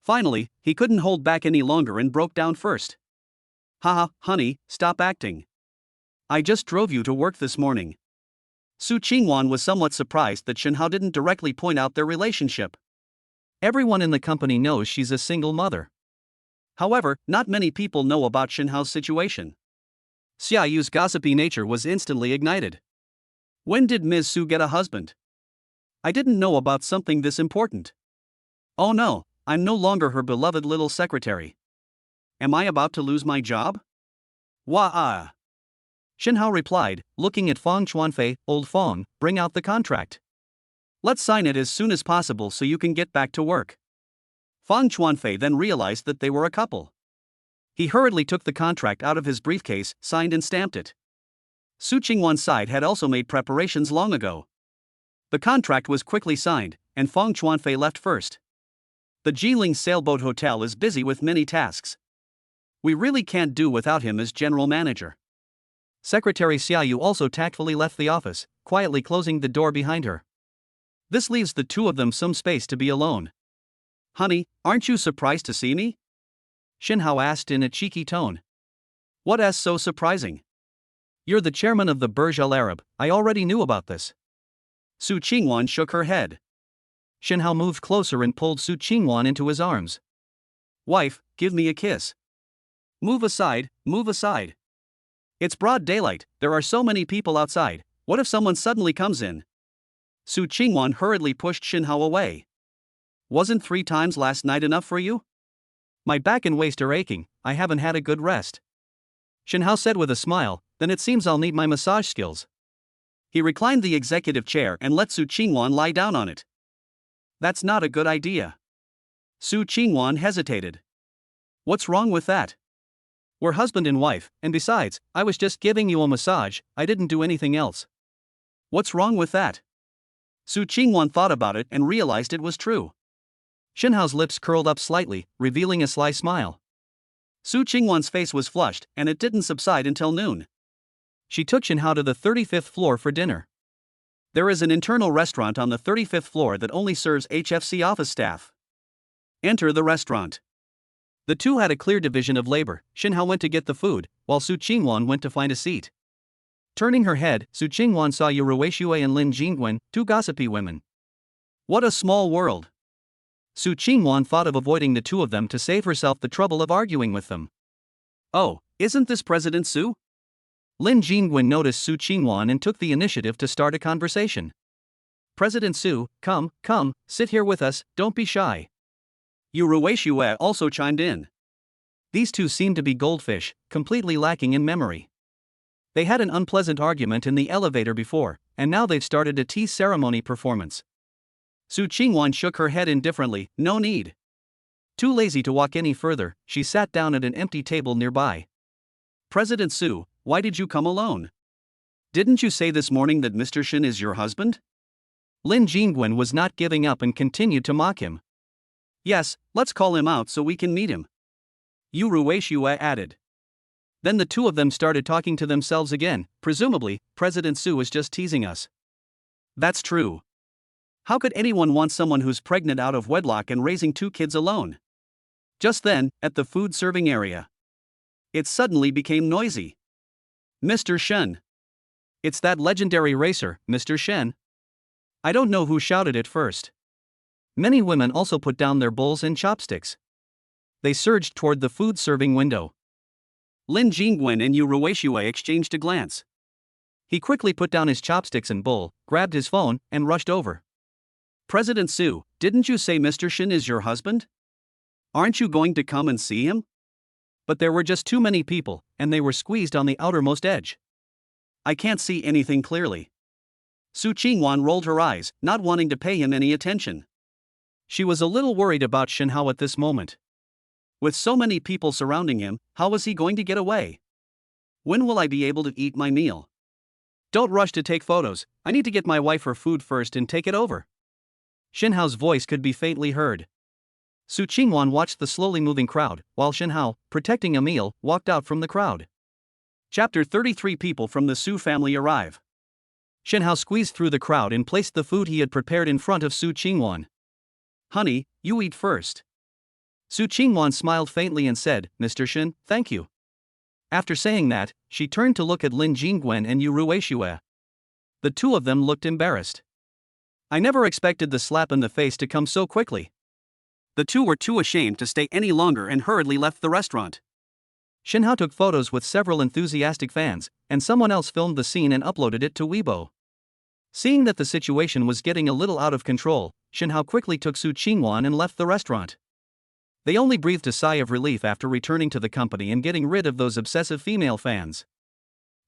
Finally, he couldn't hold back any longer and broke down first. Haha, honey, stop acting. I just drove you to work this morning. Su Qingwan was somewhat surprised that Shinhao didn't directly point out their relationship. Everyone in the company knows she's a single mother. However, not many people know about Shinhao's situation. Xia Yu's gossipy nature was instantly ignited. When did Ms. Su get a husband? I didn't know about something this important. Oh no, I'm no longer her beloved little secretary. Am I about to lose my job? Wah-ah. Shinhao replied, looking at Fong Chuanfei. Old Fong, bring out the contract. Let's sign it as soon as possible so you can get back to work. Fong Chuanfei then realized that they were a couple. He hurriedly took the contract out of his briefcase, signed and stamped it. Su Qingwan's side had also made preparations long ago. The contract was quickly signed, and Fong Chuanfei left first. The Jiling Sailboat Hotel is busy with many tasks. We really can't do without him as general manager. Secretary Xia Yu also tactfully left the office, quietly closing the door behind her. This leaves the two of them some space to be alone. Honey, aren't you surprised to see me? Shinhao asked in a cheeky tone. What's so surprising? You're the chairman of the Burj Al Arab, I already knew about this. Su Qingwan shook her head. Shinhao moved closer and pulled Su Qingwan into his arms. Wife, give me a kiss. Move aside, move aside. It's broad daylight, there are so many people outside, what if someone suddenly comes in? Su Qingwan hurriedly pushed Shinhao away. Wasn't 3 times last night enough for you? My back and waist are aching, I haven't had a good rest. Shinhao said with a smile, then it seems I'll need my massage skills. He reclined the executive chair and let Su Qingwan lie down on it. That's not a good idea. Su Qingwan hesitated. What's wrong with that? We're husband and wife, and besides, I was just giving you a massage, I didn't do anything else. What's wrong with that? Su Qingwan thought about it and realized it was true. Shinhao's lips curled up slightly, revealing a sly smile. Su Qingwan's face was flushed, and it didn't subside until noon. She took Shinhao to the 35th floor for dinner. There is an internal restaurant on the 35th floor that only serves HFC office staff. Enter the restaurant. The two had a clear division of labor. Shinhao went to get the food, while Su Qingwan went to find a seat. Turning her head, Su Qingwan saw Yu Ruishui and Lin Jingwen, 2 gossipy women. What a small world. Su Qingwan thought of avoiding the two of them to save herself the trouble of arguing with them. Oh, isn't this President Su? Lin Jingwen noticed Su Qingwan and took the initiative to start a conversation. President Su, come, sit here with us, don't be shy. Yu Ruishui also chimed in. These two seemed to be goldfish, completely lacking in memory. They had an unpleasant argument in the elevator before, and now they've started a tea ceremony performance. Su Qingwan shook her head indifferently, no need. Too lazy to walk any further, she sat down at an empty table nearby. President Su, why did you come alone? Didn't you say this morning that Mr. Shin is your husband? Lin Jingwen was not giving up and continued to mock him. Yes, let's call him out so we can meet him. Yu Ruishui added. Then the two of them started talking to themselves again. Presumably, President Su is just teasing us. That's true. How could anyone want someone who's pregnant out of wedlock and raising 2 kids alone? Just then, at the food serving area, it suddenly became noisy. Mr. Shen. It's that legendary racer, Mr. Shen. I don't know who shouted it first. Many women also put down their bowls and chopsticks. They surged toward the food serving window. Lin Jingwen and Yu Ruishui exchanged a glance. He quickly put down his chopsticks and bowl, grabbed his phone, and rushed over. President Su, didn't you say Mr. Shin is your husband? Aren't you going to come and see him? But there were just too many people, and they were squeezed on the outermost edge. I can't see anything clearly. Su Qingwan rolled her eyes, not wanting to pay him any attention. She was a little worried about Shinhao at this moment. With so many people surrounding him, how was he going to get away? When will I be able to eat my meal? Don't rush to take photos, I need to get my wife her food first and take it over. Shinhao's voice could be faintly heard. Su Qingwan watched the slowly moving crowd, while Shinhao, protecting a meal, walked out from the crowd. Chapter 33. People from the Su family arrive. Shen Hao squeezed through the crowd and placed the food he had prepared in front of Su Qingwan. Honey, you eat first. Su Qingwan smiled faintly and said, Mr. Shen, thank you. After saying that, she turned to look at Lin Jingguan and Yu Ruishue. The two of them looked embarrassed. I never expected the slap in the face to come so quickly. The two were too ashamed to stay any longer and hurriedly left the restaurant. Shen Hao took photos with several enthusiastic fans, and someone else filmed the scene and uploaded it to Weibo. Seeing that the situation was getting a little out of control, Shen Hao quickly took Su Qingwan and left the restaurant. They only breathed a sigh of relief after returning to the company and getting rid of those obsessive female fans.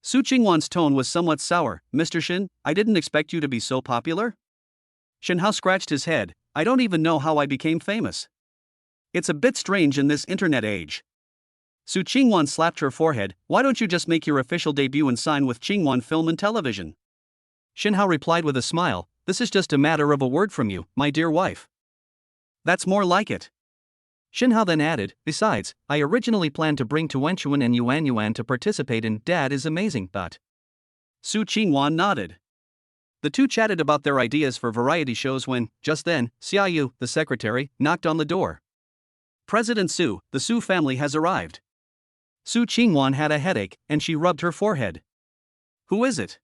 Su Qingwan's tone was somewhat sour. Mr. Shen, I didn't expect you to be so popular. Shen Hao scratched his head. I don't even know how I became famous. It's a bit strange in this internet age. Su Qingwan slapped her forehead. Why don't you just make your official debut and sign with Qingwan Film and Television? Shen Hao replied with a smile. This is just a matter of a word from you, my dear wife. That's more like it. Shen Hao then added, besides, I originally planned to bring Tuanchuan and Yuan to participate in Dad is Amazing, but... Su Qingwan nodded. The two chatted about their ideas for variety shows when, just then, Xiaoyu, the secretary, knocked on the door. President Su, the Su family has arrived. Su Qingwan had a headache, and she rubbed her forehead. Who is it?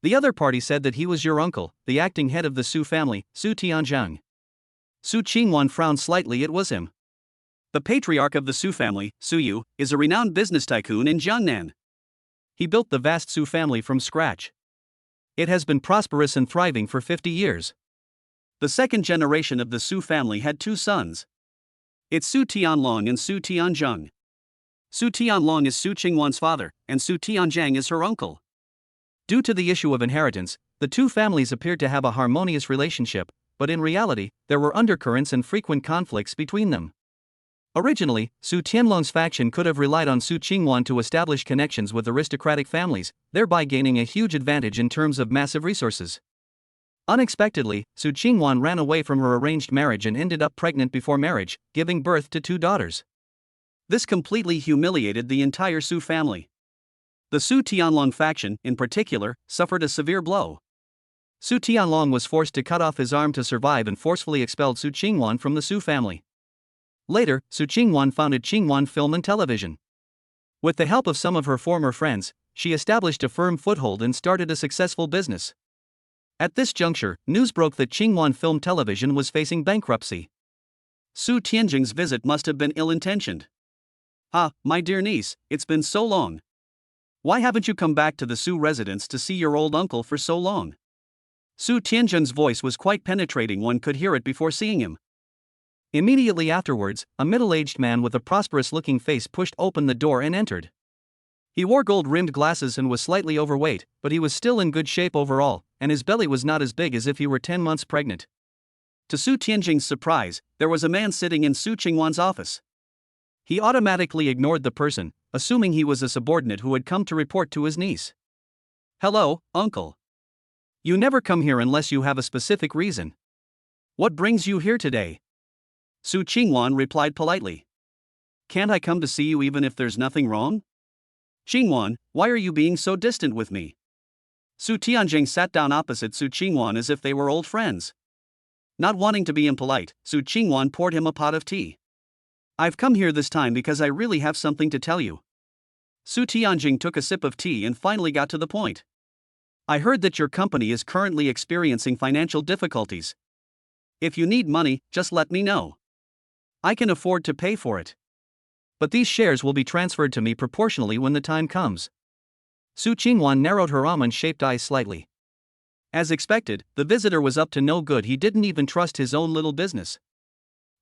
The other party said that he was your uncle, the acting head of the Su family, Su Tianzheng. Su Qingwan frowned slightly. It was him. The patriarch of the Su family, Su Yu, is a renowned business tycoon in Jiangnan. He built the vast Su family from scratch. It has been prosperous and thriving for 50 years. The second generation of the Su family had two sons. It's Su Tianlong and Su Tianzheng. Su Tianlong is Su Qingwan's father, and Su Tianzheng is her uncle. Due to the issue of inheritance, the two families appeared to have a harmonious relationship, but in reality, there were undercurrents and frequent conflicts between them. Originally, Su Tianlong's faction could have relied on Su Qingwan to establish connections with aristocratic families, thereby gaining a huge advantage in terms of massive resources. Unexpectedly, Su Qingwan ran away from her arranged marriage and ended up pregnant before marriage, giving birth to two daughters. This completely humiliated the entire Su family. The Su Tianlong faction, in particular, suffered a severe blow. Su Tianlong was forced to cut off his arm to survive and forcefully expelled Su Qingwan from the Su family. Later, Su Qingwan founded Qingwan Film and Television. With the help of some of her former friends, she established a firm foothold and started a successful business. At this juncture, news broke that Qingwan Film Television was facing bankruptcy. Su Tianjing's visit must have been ill-intentioned. Ah, my dear niece, it's been so long. Why haven't you come back to the Su residence to see your old uncle for so long? Su Tianjing's voice was quite penetrating. One could hear it before seeing him. Immediately afterwards, a middle-aged man with a prosperous-looking face pushed open the door and entered. He wore gold-rimmed glasses and was slightly overweight, but he was still in good shape overall, and his belly was not as big as if he were 10 months pregnant. To Su Tianjing's surprise, there was a man sitting in Su Qingwan's office. He automatically ignored the person, assuming he was a subordinate who had come to report to his niece. Hello, uncle. You never come here unless you have a specific reason. What brings you here today? Su Qingwan replied politely. Can't I come to see you even if there's nothing wrong? Qingwan, why are you being so distant with me? Su Tianjing sat down opposite Su Qingwan as if they were old friends. Not wanting to be impolite, Su Qingwan poured him a pot of tea. I've come here this time because I really have something to tell you. Su Tianjing took a sip of tea and finally got to the point. I heard that your company is currently experiencing financial difficulties. If you need money, just let me know. I can afford to pay for it. But these shares will be transferred to me proportionally when the time comes. Su Qingwan narrowed her almond-shaped eyes slightly. As expected, the visitor was up to no good. He didn't even trust his own little business.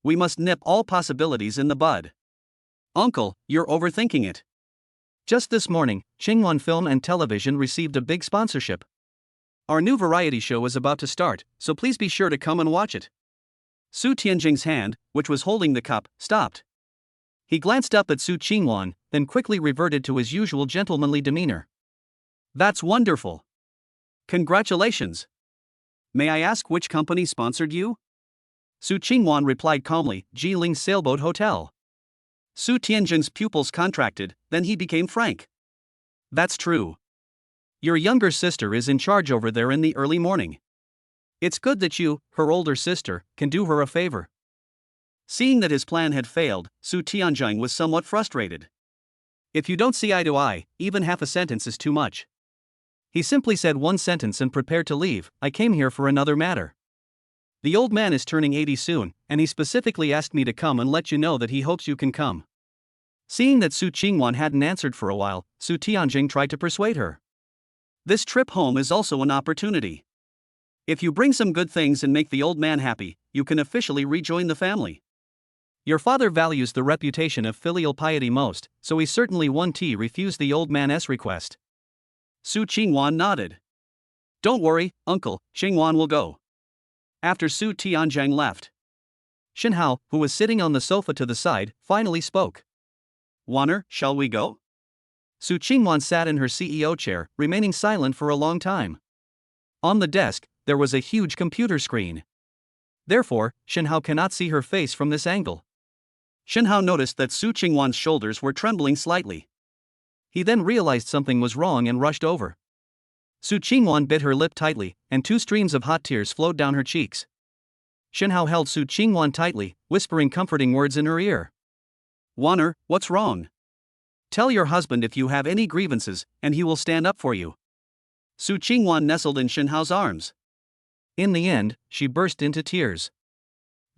We must nip all possibilities in the bud. Uncle, you're overthinking it. Just this morning, Qingwan Film and Television received a big sponsorship. Our new variety show is about to start, so please be sure to come and watch it. Su Tianjing's hand, which was holding the cup, stopped. He glanced up at Su Qingwan, then quickly reverted to his usual gentlemanly demeanor. That's wonderful. Congratulations. May I ask which company sponsored you? Su Qingwan replied calmly, Jiling Sailboat Hotel. Su Tianjing's pupils contracted, then he became frank. That's true. Your younger sister is in charge over there in the early morning. It's good that you, her older sister, can do her a favor. Seeing that his plan had failed, Su Tianjing was somewhat frustrated. If you don't see eye to eye, even half a sentence is too much. He simply said one sentence and prepared to leave. I came here for another matter. The old man is turning 80 soon, and he specifically asked me to come and let you know that he hopes you can come. Seeing that Su Qingwan hadn't answered for a while, Su Tianjing tried to persuade her. This trip home is also an opportunity. If you bring some good things and make the old man happy, you can officially rejoin the family. Your father values the reputation of filial piety most, so he certainly refused the old man's request. Su Qingwan nodded. Don't worry, uncle, Qingwan will go. After Su Tianjing left, Shenhao, who was sitting on the sofa to the side, finally spoke. Wanner, shall we go? Su Qingwan sat in her CEO chair, remaining silent for a long time. On the desk, there was a huge computer screen. Therefore, Shenhao cannot see her face from this angle. Shenhao noticed that Su Qingwan's shoulders were trembling slightly. He then realized something was wrong and rushed over. Su Qingwan bit her lip tightly, and 2 streams of hot tears flowed down her cheeks. Shenhao held Su Qingwan tightly, whispering comforting words in her ear. Wanner, what's wrong? Tell your husband if you have any grievances, and he will stand up for you. Su Qingwan nestled in Shenhao's arms. In the end, she burst into tears.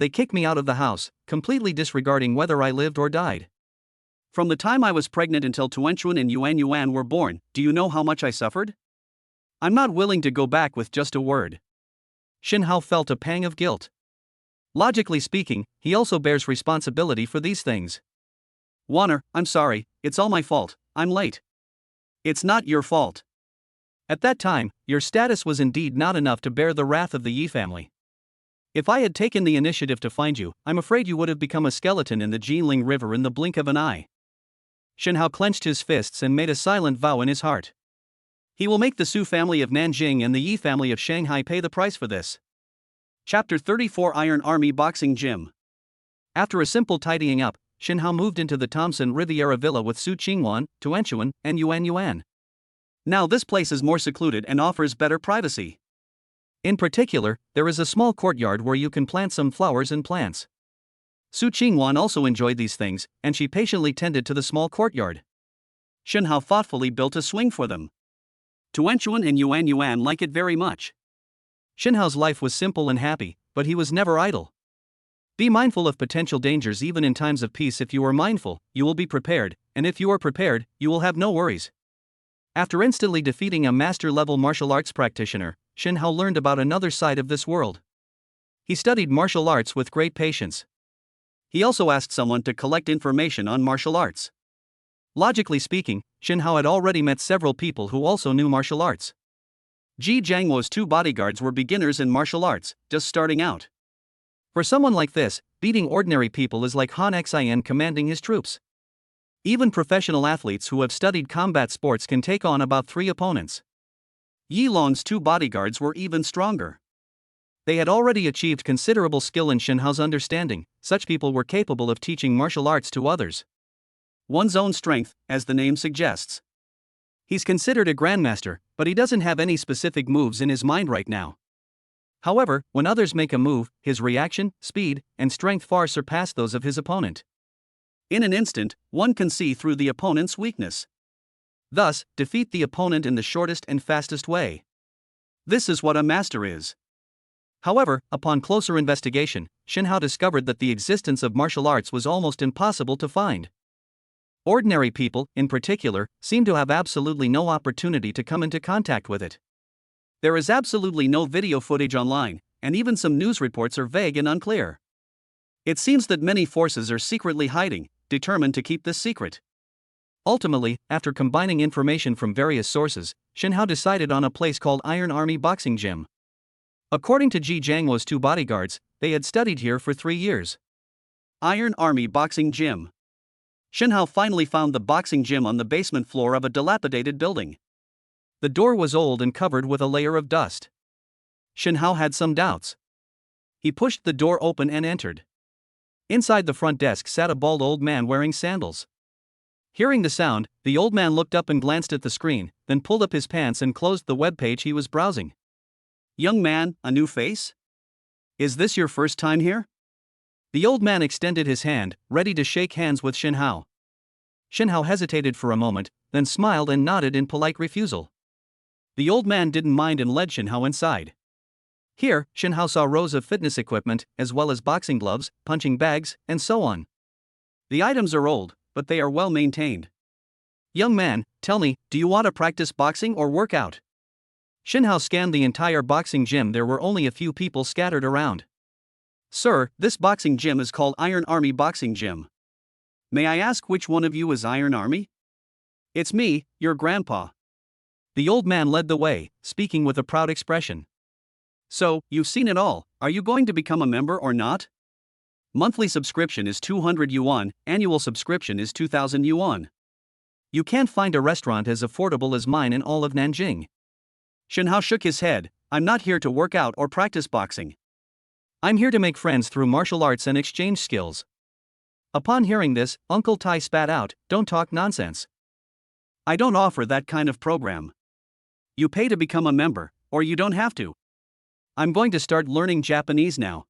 They kicked me out of the house, completely disregarding whether I lived or died. From the time I was pregnant until Tuanchuan and Yuan were born, do you know how much I suffered? I'm not willing to go back with just a word. Shenhao felt a pang of guilt. Logically speaking, he also bears responsibility for these things. Wanner, I'm sorry, it's all my fault, I'm late. It's not your fault. At that time, your status was indeed not enough to bear the wrath of the Yi family. If I had taken the initiative to find you, I'm afraid you would have become a skeleton in the Jinling River in the blink of an eye. Shenhao clenched his fists and made a silent vow in his heart. He will make the Su family of Nanjing and the Yi family of Shanghai pay the price for this. Chapter 34 Iron Army Boxing Gym. After a simple tidying up, Shenhao moved into the Thompson Riviera Villa with Su Qingwan, Tuanchuan, and Yuan. Now this place is more secluded and offers better privacy. In particular, there is a small courtyard where you can plant some flowers and plants. Su Qingwan also enjoyed these things, and she patiently tended to the small courtyard. Shenhao thoughtfully built a swing for them. Tuanchuan and Yuan like it very much. Shenhao's life was simple and happy, but he was never idle. Be mindful of potential dangers even in times of peace. If you are mindful, you will be prepared, and if you are prepared, you will have no worries. After instantly defeating a master-level martial arts practitioner, Shenhao learned about another side of this world. He studied martial arts with great patience. He also asked someone to collect information on martial arts. Logically speaking, Shenhao had already met several people who also knew martial arts. Ji Jiangwo's 2 bodyguards were beginners in martial arts, just starting out. For someone like this, beating ordinary people is like Han Xin commanding his troops. Even professional athletes who have studied combat sports can take on about 3 opponents. Yi Long's 2 bodyguards were even stronger. They had already achieved considerable skill in Shenhao's understanding. Such people were capable of teaching martial arts to others. One's own strength, as the name suggests. He's considered a grandmaster, but he doesn't have any specific moves in his mind right now. However, when others make a move, his reaction, speed, and strength far surpass those of his opponent. In an instant, one can see through the opponent's weakness. Thus, defeat the opponent in the shortest and fastest way. This is what a master is. However, upon closer investigation, Shenhao discovered that the existence of martial arts was almost impossible to find. Ordinary people, in particular, seem to have absolutely no opportunity to come into contact with it. There is absolutely no video footage online, and even some news reports are vague and unclear. It seems that many forces are secretly hiding, determined to keep this secret. Ultimately, after combining information from various sources, Shenhao decided on a place called Iron Army Boxing Gym. According to Ji Jiangwo's 2 bodyguards, they had studied here for 3 years. Iron Army Boxing Gym. Shenhao finally found the boxing gym on the basement floor of a dilapidated building. The door was old and covered with a layer of dust. Shenhao had some doubts. He pushed the door open and entered. Inside the front desk sat a bald old man wearing sandals. Hearing the sound, the old man looked up and glanced at the screen, then pulled up his pants and closed the web page he was browsing. Young man, a new face? Is this your first time here? The old man extended his hand, ready to shake hands with Shin Hao. Shin Hao hesitated for a moment, then smiled and nodded in polite refusal. The old man didn't mind and led Shin Hao inside. Here, Shin Hao saw rows of fitness equipment, as well as boxing gloves, punching bags, and so on. The items are old, but they are well maintained. Young man, tell me, do you want to practice boxing or work out? Shin Hao scanned the entire boxing gym. There were only a few people scattered around. Sir, this boxing gym is called Iron Army Boxing Gym. May I ask which one of you is Iron Army? It's me, your grandpa. The old man led the way, speaking with a proud expression. So, you've seen it all. Are you going to become a member or not? Monthly subscription is 200 yuan, annual subscription is 2,000 yuan. You can't find a restaurant as affordable as mine in all of Nanjing. Shin Hao shook his head. I'm not here to work out or practice boxing. I'm here to make friends through martial arts and exchange skills. Upon hearing this, Uncle Tai spat out, don't talk nonsense. I don't offer that kind of program. You pay to become a member, or you don't have to. I'm going to start learning Japanese now.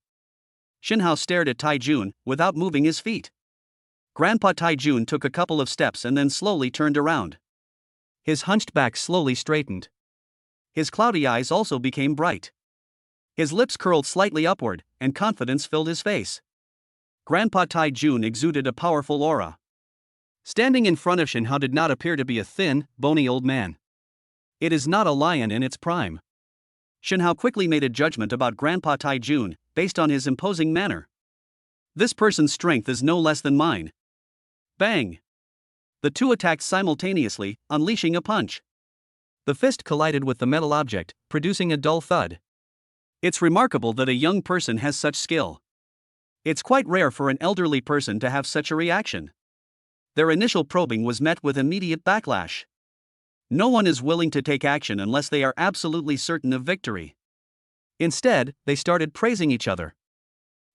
Shin Hao stared at Tai Jun, without moving his feet. Grandpa Tai Jun took a couple of steps and then slowly turned around. His hunched back slowly straightened. His cloudy eyes also became bright. His lips curled slightly upward, and confidence filled his face. Grandpa Tai Jun exuded a powerful aura. Standing in front of Shin Hao did not appear to be a thin, bony old man. It is not a lion in its prime. Shin Hao quickly made a judgment about Grandpa Tai Jun, based on his imposing manner. This person's strength is no less than mine. Bang! The two attacked simultaneously, unleashing a punch. The fist collided with the metal object, producing a dull thud. It's remarkable that a young person has such skill. It's quite rare for an elderly person to have such a reaction. Their initial probing was met with immediate backlash. No one is willing to take action unless they are absolutely certain of victory. Instead, they started praising each other.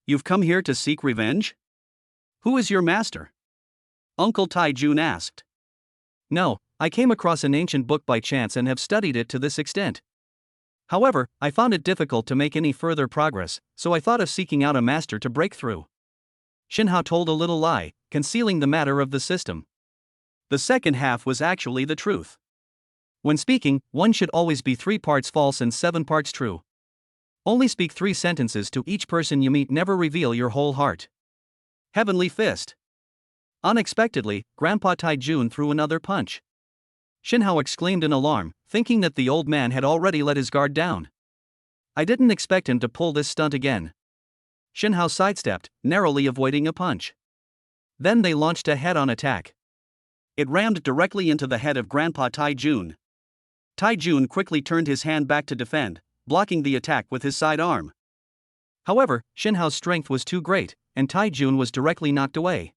You've come here to seek revenge? Who is your master? Uncle Tai Jun asked. No, I came across an ancient book by chance and have studied it to this extent. However, I found it difficult to make any further progress, so I thought of seeking out a master to break through. Shin Hao told a little lie, concealing the matter of the system. The second half was actually the truth. When speaking, one should always be 3 parts false and 7 parts true. Only speak 3 sentences to each person you meet, never reveal your whole heart. Heavenly fist. Unexpectedly, Grandpa Tai Jun threw another punch. Shin Hao exclaimed in alarm, thinking that the old man had already let his guard down. I didn't expect him to pull this stunt again. Shin Hao sidestepped, narrowly avoiding a punch. Then they launched a head-on attack. It rammed directly into the head of Grandpa Tai Jun. Tai Jun quickly turned his hand back to defend, blocking the attack with his side arm. However, Shin Hao's strength was too great, and Tai Jun was directly knocked away.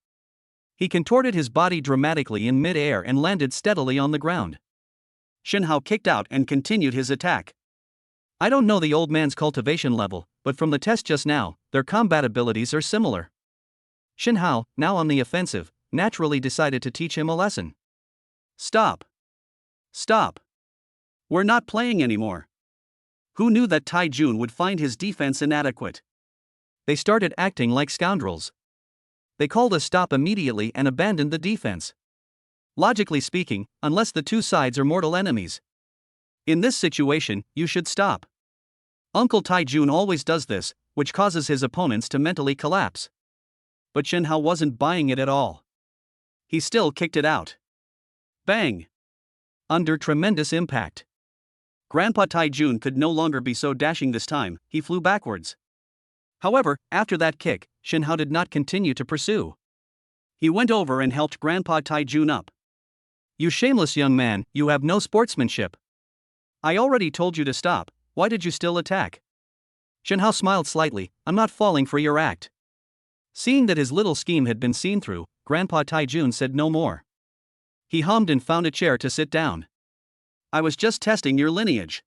He contorted his body dramatically in mid-air and landed steadily on the ground. Shin Hao kicked out and continued his attack. I don't know the old man's cultivation level, but from the test just now, their combat abilities are similar. Shin Hao, now on the offensive, naturally decided to teach him a lesson. Stop. Stop. We're not playing anymore. Who knew that Tai Jun would find his defense inadequate? They started acting like scoundrels. They called a stop immediately and abandoned the defense. Logically speaking, unless the two sides are mortal enemies. In this situation, you should stop. Uncle Tai Jun always does this, which causes his opponents to mentally collapse. But Shin Hao wasn't buying it at all. He still kicked it out. Bang! Under tremendous impact. Grandpa Tai Jun could no longer be so dashing this time, he flew backwards. However, after that kick, Shin Hao did not continue to pursue. He went over and helped Grandpa Tai Jun up. You shameless young man, you have no sportsmanship. I already told you to stop, why did you still attack? Shin Hao smiled slightly, I'm not falling for your act. Seeing that his little scheme had been seen through, Grandpa Tai Jun said no more. He hummed and found a chair to sit down. I was just testing your lineage.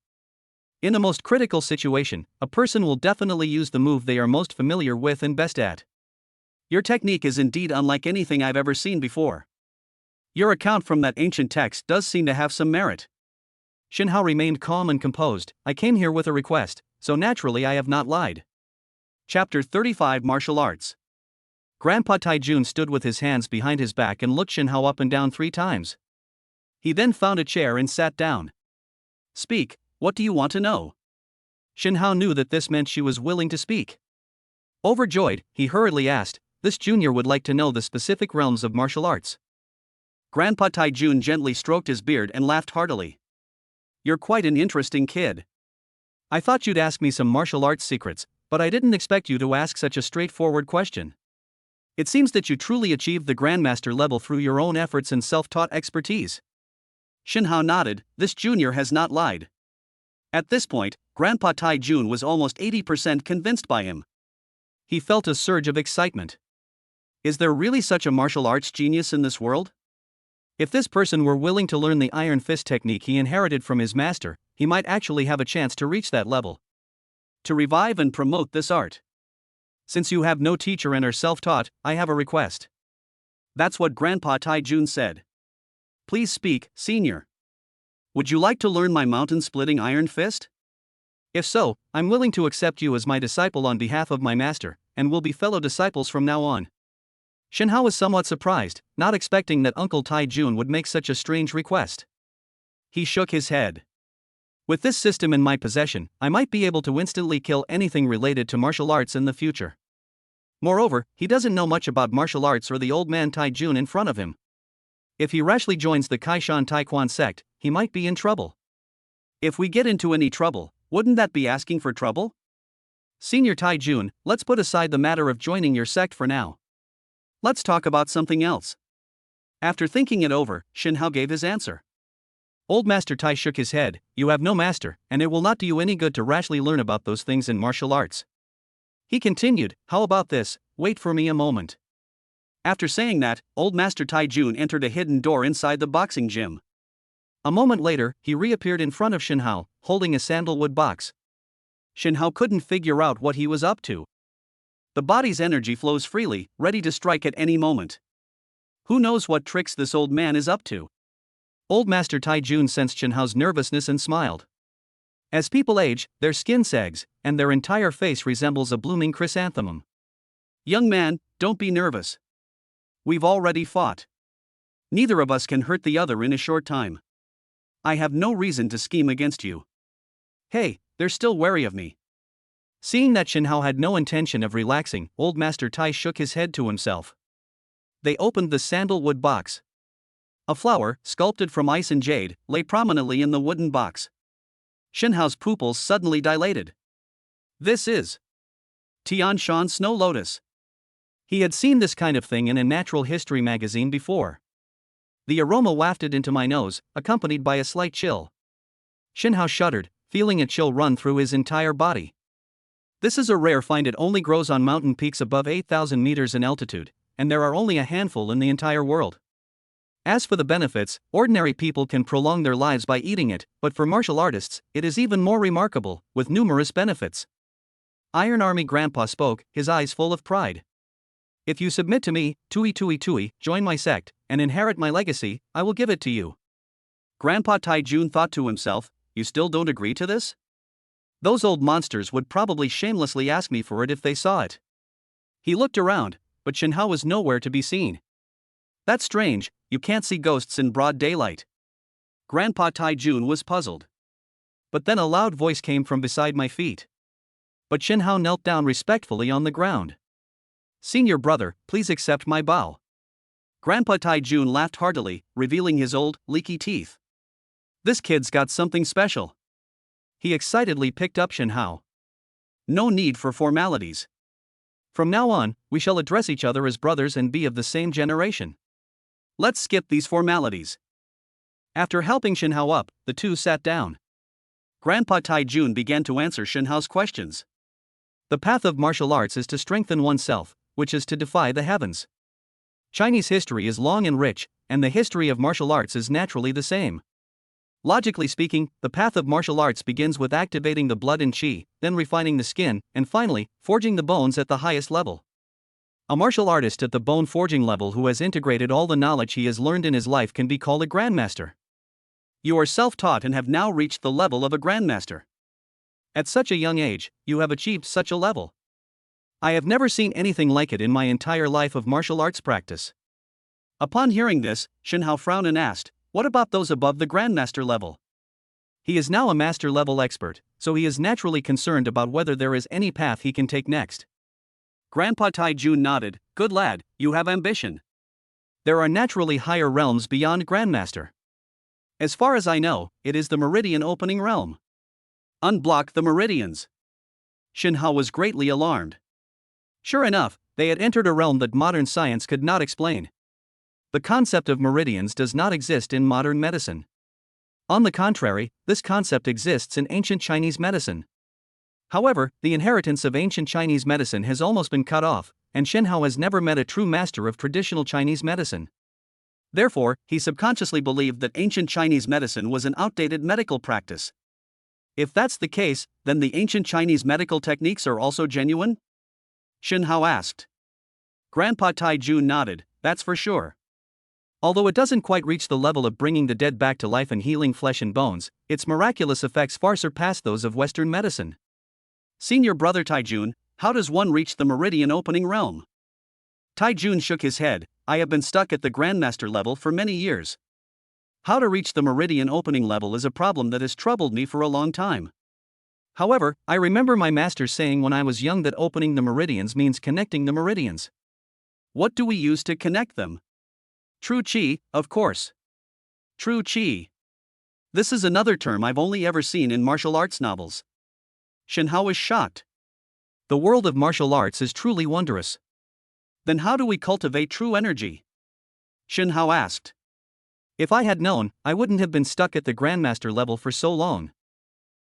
In a most critical situation, a person will definitely use the move they are most familiar with and best at. Your technique is indeed unlike anything I've ever seen before. Your account from that ancient text does seem to have some merit. Shin Hao remained calm and composed. I came here with a request, so naturally I have not lied. Chapter 35 Martial Arts. Grandpa Taijun stood with his hands behind his back and looked Shin Hao up and down 3 times. He then found a chair and sat down. Speak, what do you want to know? Shin Hao knew that this meant she was willing to speak. Overjoyed, he hurriedly asked, this junior would like to know the specific realms of martial arts. Grandpa Taijun gently stroked his beard and laughed heartily. You're quite an interesting kid. I thought you'd ask me some martial arts secrets, but I didn't expect you to ask such a straightforward question. It seems that you truly achieved the Grandmaster level through your own efforts and self-taught expertise. Shin Hao nodded. This junior has not lied. At this point, Grandpa Taijun was almost 80% convinced by him. He felt a surge of excitement. Is there really such a martial arts genius in this world? If this person were willing to learn the Iron Fist technique he inherited from his master, he might actually have a chance to reach that level. To revive and promote this art. Since you have no teacher and are self-taught, I have a request. That's what Grandpa Taijun said. Please speak, senior. Would you like to learn my mountain-splitting Iron Fist? If so, I'm willing to accept you as my disciple on behalf of my master, and we'll be fellow disciples from now on. Shin Hao was somewhat surprised, not expecting that Uncle Taijun would make such a strange request. He shook his head. With this system in my possession, I might be able to instantly kill anything related to martial arts in the future. Moreover, he doesn't know much about martial arts or the old man Taijun in front of him. If he rashly joins the Kaishan Taekwon sect, he might be in trouble. If we get into any trouble, wouldn't that be asking for trouble? Senior Taijun, let's put aside the matter of joining your sect for now. Let's talk about something else. After thinking it over, Shin Hao gave his answer. Old Master Tai shook his head. You have no master, and it will not do you any good to rashly learn about those things in martial arts. He continued, how about this, wait for me a moment. After saying that, Old Master Taijun entered a hidden door inside the boxing gym. A moment later, he reappeared in front of Shin Hao, holding a sandalwood box. Shin Hao couldn't figure out what he was up to. The body's energy flows freely, ready to strike at any moment. Who knows what tricks this old man is up to? Old Master Taijun sensed Shin Hao's nervousness and smiled. As people age, their skin sags, and their entire face resembles a blooming chrysanthemum. Young man, don't be nervous. We've already fought. Neither of us can hurt the other in a short time. I have no reason to scheme against you. Hey, they're still wary of me. Seeing that Shin Hao had no intention of relaxing, Old Master Tai shook his head to himself. They opened the sandalwood box. A flower, sculpted from ice and jade, lay prominently in the wooden box. Shin Hao's pupils suddenly dilated. This is Tian Shan Snow Lotus. He had seen this kind of thing in a natural history magazine before. The aroma wafted into my nose, accompanied by a slight chill. Shin Hao shuddered, feeling a chill run through his entire body. This is a rare find. It only grows on mountain peaks above 8,000 meters in altitude, and there are only a handful in the entire world. As for the benefits, ordinary people can prolong their lives by eating it, but for martial artists, it is even more remarkable, with numerous benefits. Iron Army Grandpa spoke, his eyes full of pride. If you submit to me, tui, join my sect, and inherit my legacy, I will give it to you. Grandpa Taijun thought to himself, you still don't agree to this? Those old monsters would probably shamelessly ask me for it if they saw it. He looked around, but Shin Hao was nowhere to be seen. That's strange, you can't see ghosts in broad daylight. Grandpa Taijun was puzzled. But then a loud voice came from beside my feet. But Shin Hao knelt down respectfully on the ground. Senior brother, please accept my bow. Grandpa Taijun laughed heartily, revealing his old, leaky teeth. This kid's got something special. He excitedly picked up Shin Hao. No need for formalities. From now on, we shall address each other as brothers and be of the same generation. Let's skip these formalities. After helping Shin Hao up, the two sat down. Grandpa Taijun began to answer Shin Hao's questions. The path of martial arts is to strengthen oneself, which is to defy the heavens. Chinese history is long and rich, and the history of martial arts is naturally the same. Logically speaking, the path of martial arts begins with activating the blood and qi, then refining the skin, and finally, forging the bones at the highest level. A martial artist at the bone forging level who has integrated all the knowledge he has learned in his life can be called a grandmaster. You are self-taught and have now reached the level of a grandmaster. At such a young age, you have achieved such a level. I have never seen anything like it in my entire life of martial arts practice. Upon hearing this, Shen Hao frowned and asked, what about those above the grandmaster level? He is now a master level expert, so he is naturally concerned about whether there is any path he can take next. Grandpa Taijun nodded, good lad, you have ambition. There are naturally higher realms beyond grandmaster. As far as I know, it is the meridian opening realm. Unblock the meridians. Shen Hao was greatly alarmed. Sure enough, they had entered a realm that modern science could not explain. The concept of meridians does not exist in modern medicine. On the contrary, this concept exists in ancient Chinese medicine. However, the inheritance of ancient Chinese medicine has almost been cut off, and Shen Hao has never met a true master of traditional Chinese medicine. Therefore, he subconsciously believed that ancient Chinese medicine was an outdated medical practice. If that's the case, then the ancient Chinese medical techniques are also genuine? Shen Hao asked. Grandpa Taijun nodded, that's for sure. Although it doesn't quite reach the level of bringing the dead back to life and healing flesh and bones, its miraculous effects far surpass those of Western medicine. Senior brother Taijun, how does one reach the meridian opening realm? Taijun shook his head, I have been stuck at the grandmaster level for many years. How to reach the meridian opening level is a problem that has troubled me for a long time. However, I remember my master saying when I was young that opening the meridians means connecting the meridians. What do we use to connect them? True Qi, of course. True Qi. This is another term I've only ever seen in martial arts novels. Shen Hao was shocked. The world of martial arts is truly wondrous. Then how do we cultivate true energy? Shen Hao asked. If I had known, I wouldn't have been stuck at the grandmaster level for so long.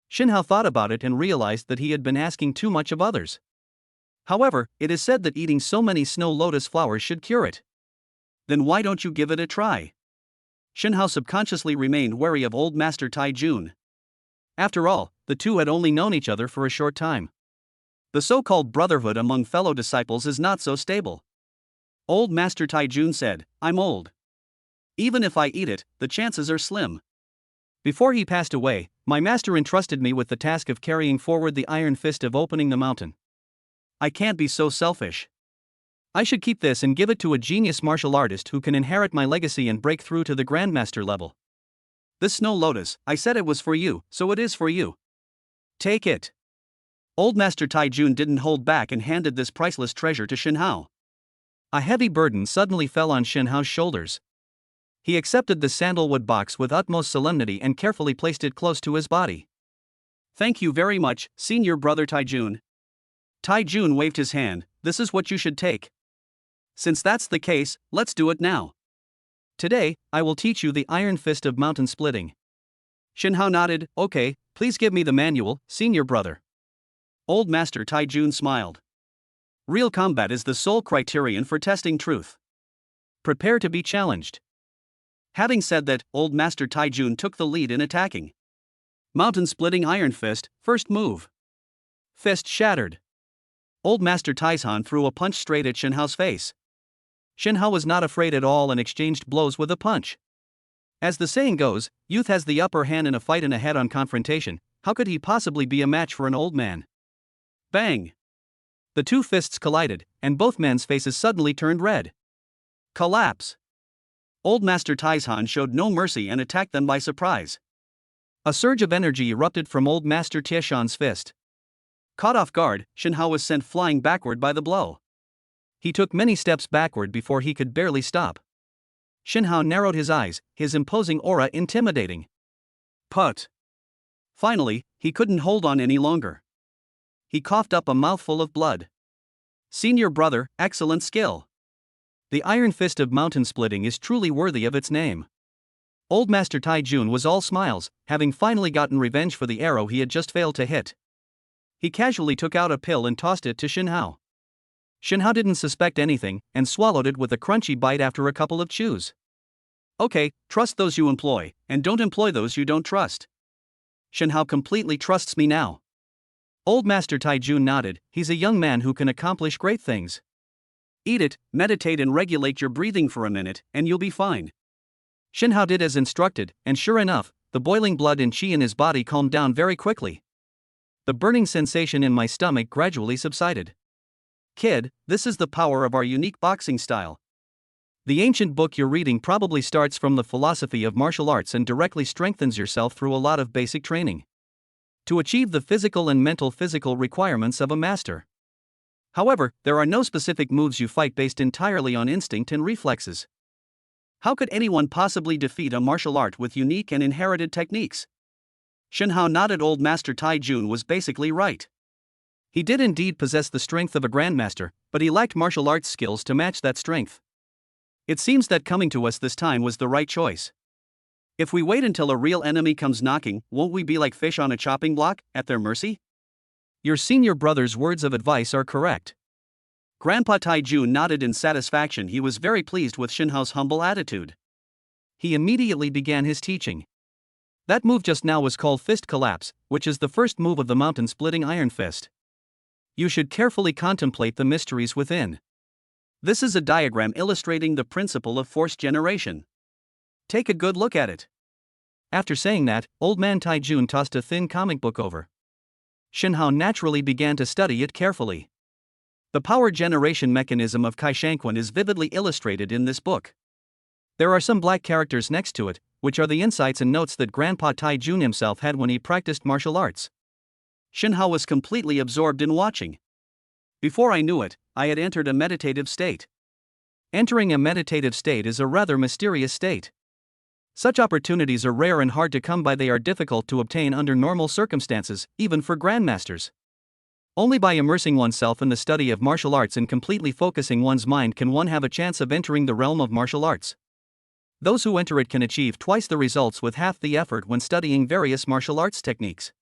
Shen Hao thought about it and realized that he had been asking too much of others. However, it is said that eating so many snow lotus flowers should cure it. Then why don't you give it a try? Shen Hao subconsciously remained wary of old Master Taijun. After all, the two had only known each other for a short time. The so-called brotherhood among fellow disciples is not so stable. Old Master Taijun said, I'm old. Even if I eat it, the chances are slim. Before he passed away, my master entrusted me with the task of carrying forward the iron fist of opening the mountain. I can't be so selfish. I should keep this and give it to a genius martial artist who can inherit my legacy and break through to the grandmaster level. This snow lotus, I said it was for you, so it is for you. Take it. Old Master Taijun didn't hold back and handed this priceless treasure to Shen Hao. A heavy burden suddenly fell on Shen Hao's shoulders. He accepted the sandalwood box with utmost solemnity and carefully placed it close to his body. Thank you very much, senior brother Taijun. Taijun waved his hand, this is what you should take. Since that's the case, let's do it now. Today, I will teach you the iron fist of mountain splitting. Shen Hao nodded, okay, please give me the manual, senior brother. Old Master Taijun smiled. Real combat is the sole criterion for testing truth. Prepare to be challenged. Having said that, Old Master Taijun took the lead in attacking. Mountain splitting iron fist, first move. Fist shattered. Old Master Taizhan threw a punch straight at Shen Hao's face. Shen Hao was not afraid at all and exchanged blows with a punch. As the saying goes, youth has the upper hand in a fight and a head-on confrontation. How could he possibly be a match for an old man? Bang! The two fists collided, and both men's faces suddenly turned red. Collapse! Old Master Taizhan showed no mercy and attacked them by surprise. A surge of energy erupted from Old Master Tieshan's fist. Caught off guard, Shen Hao was sent flying backward by the blow. He took many steps backward before he could barely stop. Shen Hao narrowed his eyes, his imposing aura intimidating. Put! Finally, he couldn't hold on any longer. He coughed up a mouthful of blood. Senior brother, excellent skill. The iron fist of mountain splitting is truly worthy of its name. Old Master Taijun was all smiles, having finally gotten revenge for the arrow he had just failed to hit. He casually took out a pill and tossed it to Shen Hao. Shen Hao didn't suspect anything, and swallowed it with a crunchy bite after a couple of chews. Okay, trust those you employ, and don't employ those you don't trust. Shen Hao completely trusts me now. Old Master Taijun nodded, he's a young man who can accomplish great things. Eat it, meditate and regulate your breathing for a minute, and you'll be fine. Shin Hao did as instructed, and sure enough, the boiling blood and qi in his body calmed down very quickly. The burning sensation in my stomach gradually subsided. Kid, this is the power of our unique boxing style. The ancient book you're reading probably starts from the philosophy of martial arts and directly strengthens yourself through a lot of basic training to achieve the physical and mental physical requirements of a master. However, there are no specific moves you fight based entirely on instinct and reflexes. How could anyone possibly defeat a martial art with unique and inherited techniques? Shin Hao nodded. Old Master Tai Jun was basically right. He did indeed possess the strength of a grandmaster, but he lacked martial arts skills to match that strength. It seems that coming to us this time was the right choice. If we wait until a real enemy comes knocking, won't we be like fish on a chopping block, at their mercy? Your senior brother's words of advice are correct. Grandpa Tai Jun nodded in satisfaction. He was very pleased with Shin Hao's humble attitude. He immediately began his teaching. That move just now was called Fist Collapse, which is the first move of the mountain-splitting Iron Fist. You should carefully contemplate the mysteries within. This is a diagram illustrating the principle of force generation. Take a good look at it. After saying that, Old Man Tai Jun tossed a thin comic book over. Shin Hao naturally began to study it carefully. The power generation mechanism of Kai Shangquan is vividly illustrated in this book. There are some black characters next to it, which are the insights and notes that Grandpa Tai Jun himself had when he practiced martial arts. Shin Hao was completely absorbed in watching. Before I knew it, I had entered a meditative state. Entering a meditative state is a rather mysterious state. Such opportunities are rare and hard to come by. They are difficult to obtain under normal circumstances, even for grandmasters. Only by immersing oneself in the study of martial arts and completely focusing one's mind can one have a chance of entering the realm of martial arts. Those who enter it can achieve twice the results with half the effort when studying various martial arts techniques.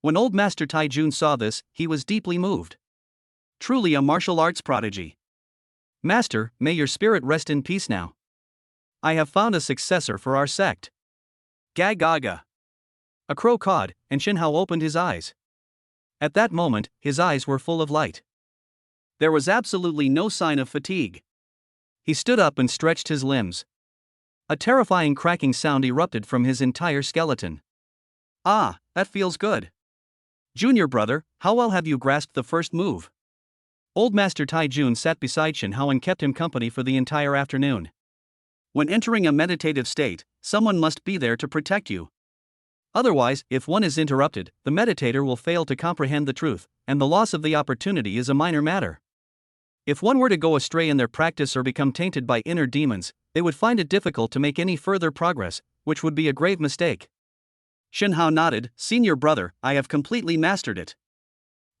When Old Master Tai Jun saw this, he was deeply moved. Truly a martial arts prodigy. Master, may your spirit rest in peace now. I have found a successor for our sect. Gaga. A crow cawed, and Shin Hao opened his eyes. At that moment, his eyes were full of light. There was absolutely no sign of fatigue. He stood up and stretched his limbs. A terrifying cracking sound erupted from his entire skeleton. Ah, that feels good. Junior brother, how well have you grasped the first move? Old Master Tai Jun sat beside Shin Hao and kept him company for the entire afternoon. When entering a meditative state, someone must be there to protect you. Otherwise, if one is interrupted, the meditator will fail to comprehend the truth, and the loss of the opportunity is a minor matter. If one were to go astray in their practice or become tainted by inner demons, they would find it difficult to make any further progress, which would be a grave mistake. Shin Hao nodded. Senior brother, I have completely mastered it.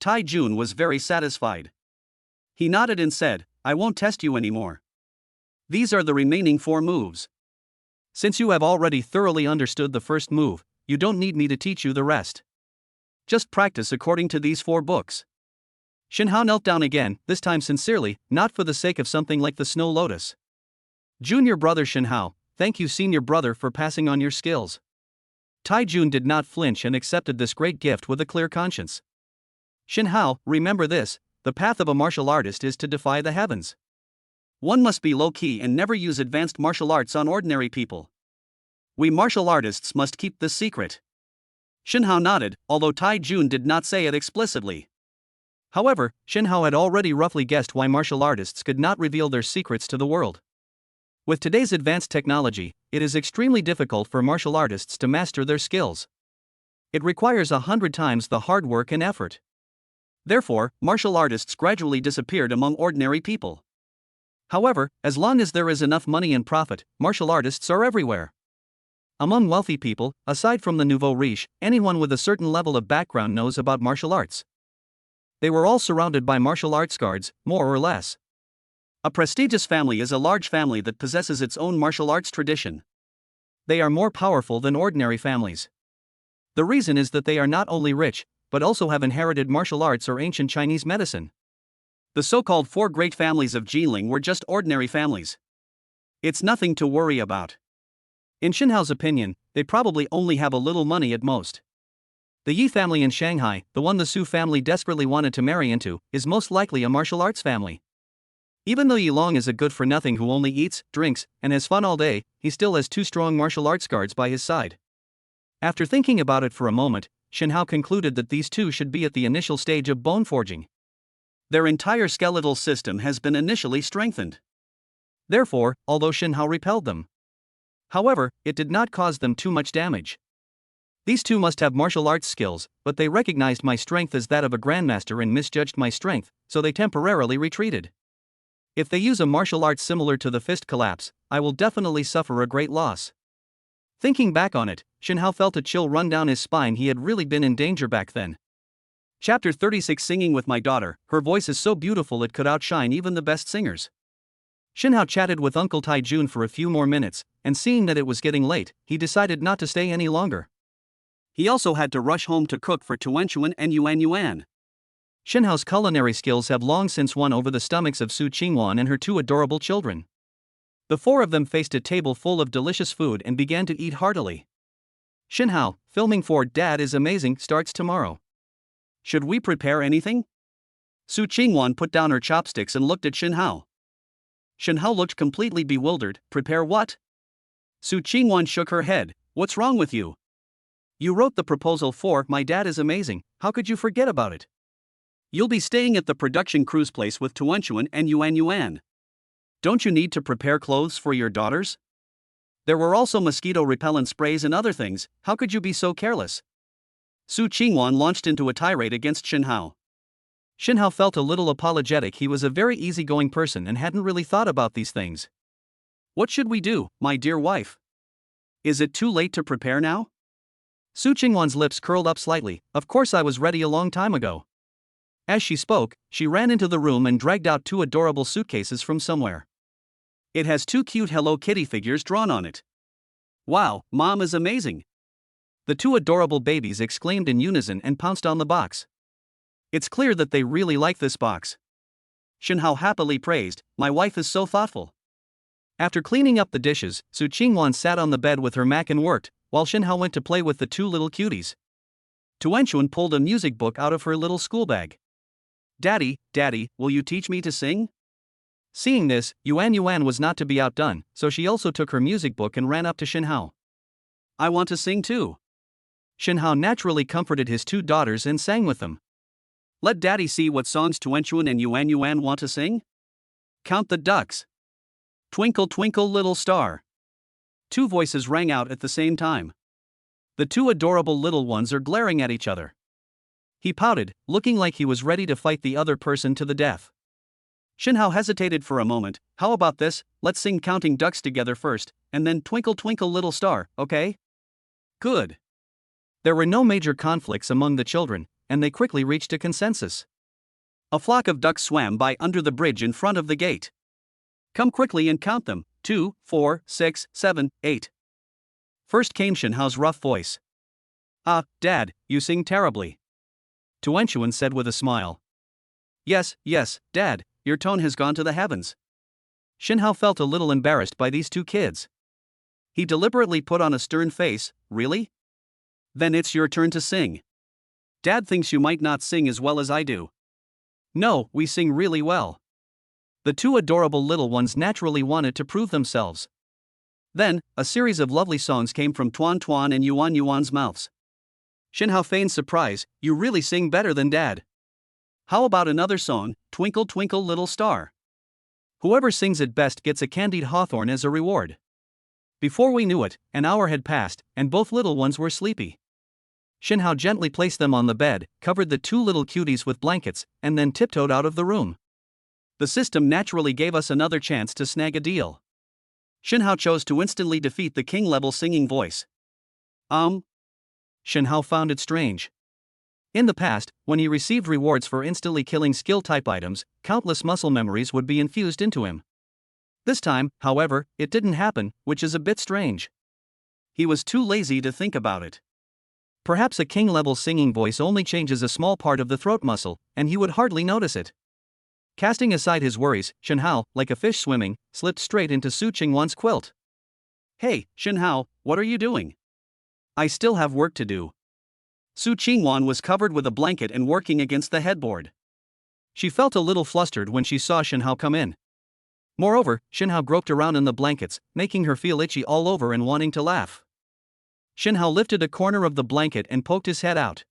Tai Jun was very satisfied. He nodded and said, I won't test you anymore. These are the remaining 4 moves. Since you have already thoroughly understood the first move, you don't need me to teach you the rest. Just practice according to these 4 books. Shin Hao knelt down again, this time sincerely, not for the sake of something like the snow lotus. Junior brother Shin Hao, thank you senior brother for passing on your skills. Tai Jun did not flinch and accepted this great gift with a clear conscience. Shin Hao, remember this, the path of a martial artist is to defy the heavens. One must be low-key and never use advanced martial arts on ordinary people. We martial artists must keep this secret. Shin Hao nodded, although Tai Jun did not say it explicitly. However, Shin Hao had already roughly guessed why martial artists could not reveal their secrets to the world. With today's advanced technology, it is extremely difficult for martial artists to master their skills. It requires 100 times the hard work and effort. Therefore, martial artists gradually disappeared among ordinary people. However, as long as there is enough money and profit, martial artists are everywhere. Among wealthy people, aside from the nouveau riche, anyone with a certain level of background knows about martial arts. They were all surrounded by martial arts guards, more or less. A prestigious family is a large family that possesses its own martial arts tradition. They are more powerful than ordinary families. The reason is that they are not only rich, but also have inherited martial arts or ancient Chinese medicine. The so-called 4 great families of Jinling were just ordinary families. It's nothing to worry about. In Shin Hao's opinion, they probably only have a little money at most. The Yi family in Shanghai, the one the Su family desperately wanted to marry into, is most likely a martial arts family. Even though Yilong is a good-for-nothing who only eats, drinks, and has fun all day, he still has two strong martial arts guards by his side. After thinking about it for a moment, Shinhao concluded that these two should be at the initial stage of bone forging. Their entire skeletal system has been initially strengthened. Therefore, although Shinhao repelled them, however, it did not cause them too much damage. These two must have martial arts skills, but they recognized my strength as that of a grandmaster and misjudged my strength, so they temporarily retreated. If they use a martial art similar to the fist collapse, I will definitely suffer a great loss. Thinking back on it, Shinhao felt a chill run down his spine. He had really been in danger back then. Chapter 36 Singing with my daughter. Her voice is so beautiful it could outshine even the best singers. Shinhao chatted with Uncle Taijun for a few more minutes, and seeing that it was getting late, he decided not to stay any longer. He also had to rush home to cook for Tuanchuan and Yuan Yuan. Shinhao's culinary skills have long since won over the stomachs of Su Qingwan and her two adorable children. The four of them faced a table full of delicious food and began to eat heartily. Shinhao, filming for Dad is Amazing starts tomorrow. Should we prepare anything? Su Qingwan put down her chopsticks and looked at Shinhao. Shinhao looked completely bewildered. Prepare what? Su Qingwan shook her head. What's wrong with you? You wrote the proposal for My Dad is Amazing, how could you forget about it? You'll be staying at the production cruise place with Tuanchuan and Yuan Yuan. Don't you need to prepare clothes for your daughters? There were also mosquito repellent sprays and other things, how could you be so careless? Su Qingwan launched into a tirade against Shinhao. Shinhao felt a little apologetic. He was a very easygoing person and hadn't really thought about these things. What should we do, my dear wife? Is it too late to prepare now? Su Qingwan's lips curled up slightly. Of course I was ready a long time ago. As she spoke, she ran into the room and dragged out two adorable suitcases from somewhere. It has two cute Hello Kitty figures drawn on it. Wow, Mom is amazing! The two adorable babies exclaimed in unison and pounced on the box. It's clear that they really like this box. Shinhao happily praised, my wife is so thoughtful. After cleaning up the dishes, Su Qingwan sat on the bed with her Mac and worked, while Shinhao went to play with the two little cuties. Tuanchuan pulled a music book out of her little school bag. Daddy, will you teach me to sing? Seeing this, Yuan Yuan was not to be outdone, so she also took her music book and ran up to Shinhao. I want to sing too. Shinhao naturally comforted his two daughters and sang with them. Let Daddy see what songs Tuanchuan and Yuan Yuan want to sing. Count the ducks. Twinkle twinkle little star. Two voices rang out at the same time. The two adorable little ones are glaring at each other. He pouted, looking like he was ready to fight the other person to the death. Shinhao hesitated for a moment. How about this, let's sing Counting Ducks together first, and then Twinkle Twinkle Little Star, okay? Good. There were no major conflicts among the children, and they quickly reached a consensus. A flock of ducks swam by under the bridge in front of the gate. Come quickly and count them, 2, 4, 6, 7, 8. First came Shinhao's rough voice. Ah, Dad, you sing terribly. Tuanchuan said with a smile. Yes, Dad, your tone has gone to the heavens. Shinhao felt a little embarrassed by these two kids. He deliberately put on a stern face. Really? Then it's your turn to sing. Dad thinks you might not sing as well as I do. No, we sing really well. The two adorable little ones naturally wanted to prove themselves. Then, a series of lovely songs came from Tuan Tuan and Yuan Yuan's mouths. Shinhao feigned surprise. You really sing better than Dad. How about another song, Twinkle Twinkle Little Star? Whoever sings it best gets a candied hawthorn as a reward. Before we knew it, an hour had passed, and both little ones were sleepy. Shinhao gently placed them on the bed, covered the two little cuties with blankets, and then tiptoed out of the room. The system naturally gave us another chance to snag a deal. Shinhao chose to instantly defeat the king-level singing voice. Shinhao found it strange. In the past, when he received rewards for instantly killing skill-type items, countless muscle memories would be infused into him. This time, however, it didn't happen, which is a bit strange. He was too lazy to think about it. Perhaps a king-level singing voice only changes a small part of the throat muscle, and he would hardly notice it. Casting aside his worries, Shinhao, like a fish swimming, slipped straight into Su Qingwan's quilt. Hey, Shinhao, what are you doing? I still have work to do. Su Qingwan was covered with a blanket and working against the headboard. She felt a little flustered when she saw Shinhao come in. Moreover, Shinhao groped around in the blankets, making her feel itchy all over and wanting to laugh. Shinhao lifted a corner of the blanket and poked his head out.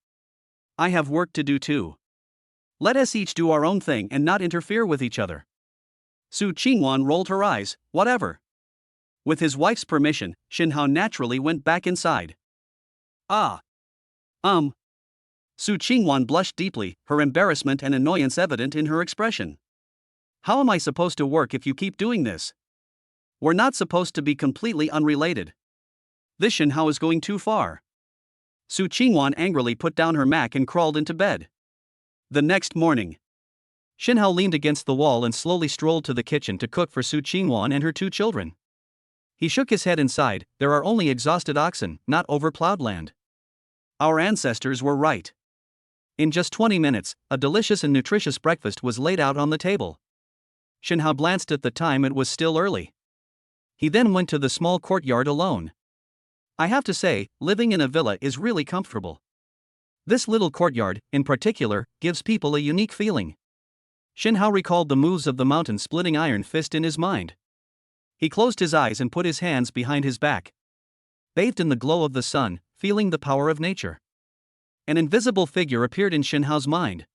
I have work to do too. Let us each do our own thing and not interfere with each other. Su Qingwan rolled her eyes, whatever. With his wife's permission, Shinhao naturally went back inside. Ah. Su Qingwan blushed deeply, her embarrassment and annoyance evident in her expression. How am I supposed to work if you keep doing this? We're not supposed to be completely unrelated. This Shinhao is going too far. Su Qingwan angrily put down her Mac and crawled into bed. The next morning, Shinhao leaned against the wall and slowly strolled to the kitchen to cook for Su Qingwan and her 2 children. He shook his head inside. There are only exhausted oxen, not overplowed land. Our ancestors were right. In just 20 minutes, a delicious and nutritious breakfast was laid out on the table. Shinhao glanced at the time. It was still early. He then went to the small courtyard alone. I have to say, living in a villa is really comfortable. This little courtyard, in particular, gives people a unique feeling. Shinhao recalled the moves of the mountain-splitting iron fist in his mind. He closed his eyes and put his hands behind his back. Bathed in the glow of the sun, feeling the power of nature, an invisible figure appeared in Shinhao's mind.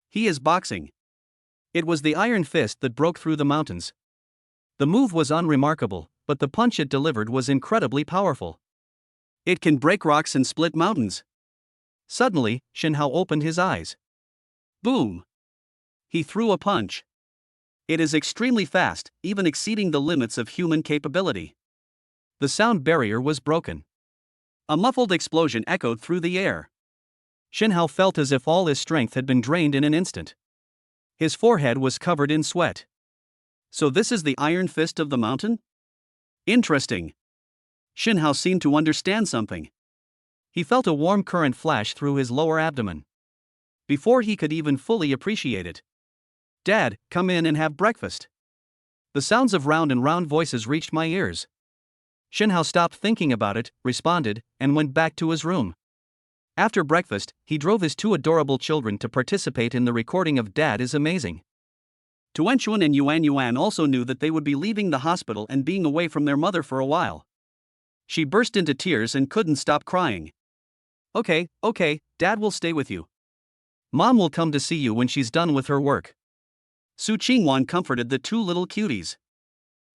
He is boxing. It was the iron fist that broke through the mountains. The move was unremarkable, but the punch it delivered was incredibly powerful. It can break rocks and split mountains. Suddenly, Shinhao opened his eyes. Boom! He threw a punch. It is extremely fast, even exceeding the limits of human capability. The sound barrier was broken. A muffled explosion echoed through the air. Shinhao felt as if all his strength had been drained in an instant. His forehead was covered in sweat. So this is the iron fist of the mountain? Interesting. Shinhao seemed to understand something. He felt a warm current flash through his lower abdomen. Before he could even fully appreciate it. Dad, come in and have breakfast. The sounds of round and round voices reached my ears. Shinhao stopped thinking about it, responded, and went back to his room. After breakfast, he drove his 2 adorable children to participate in the recording of Dad is Amazing. Tuanchuan and Yuan also knew that they would be leaving the hospital and being away from their mother for a while. She burst into tears and couldn't stop crying. Okay, Dad will stay with you. Mom will come to see you when she's done with her work. Su Qingwan comforted the 2 little cuties.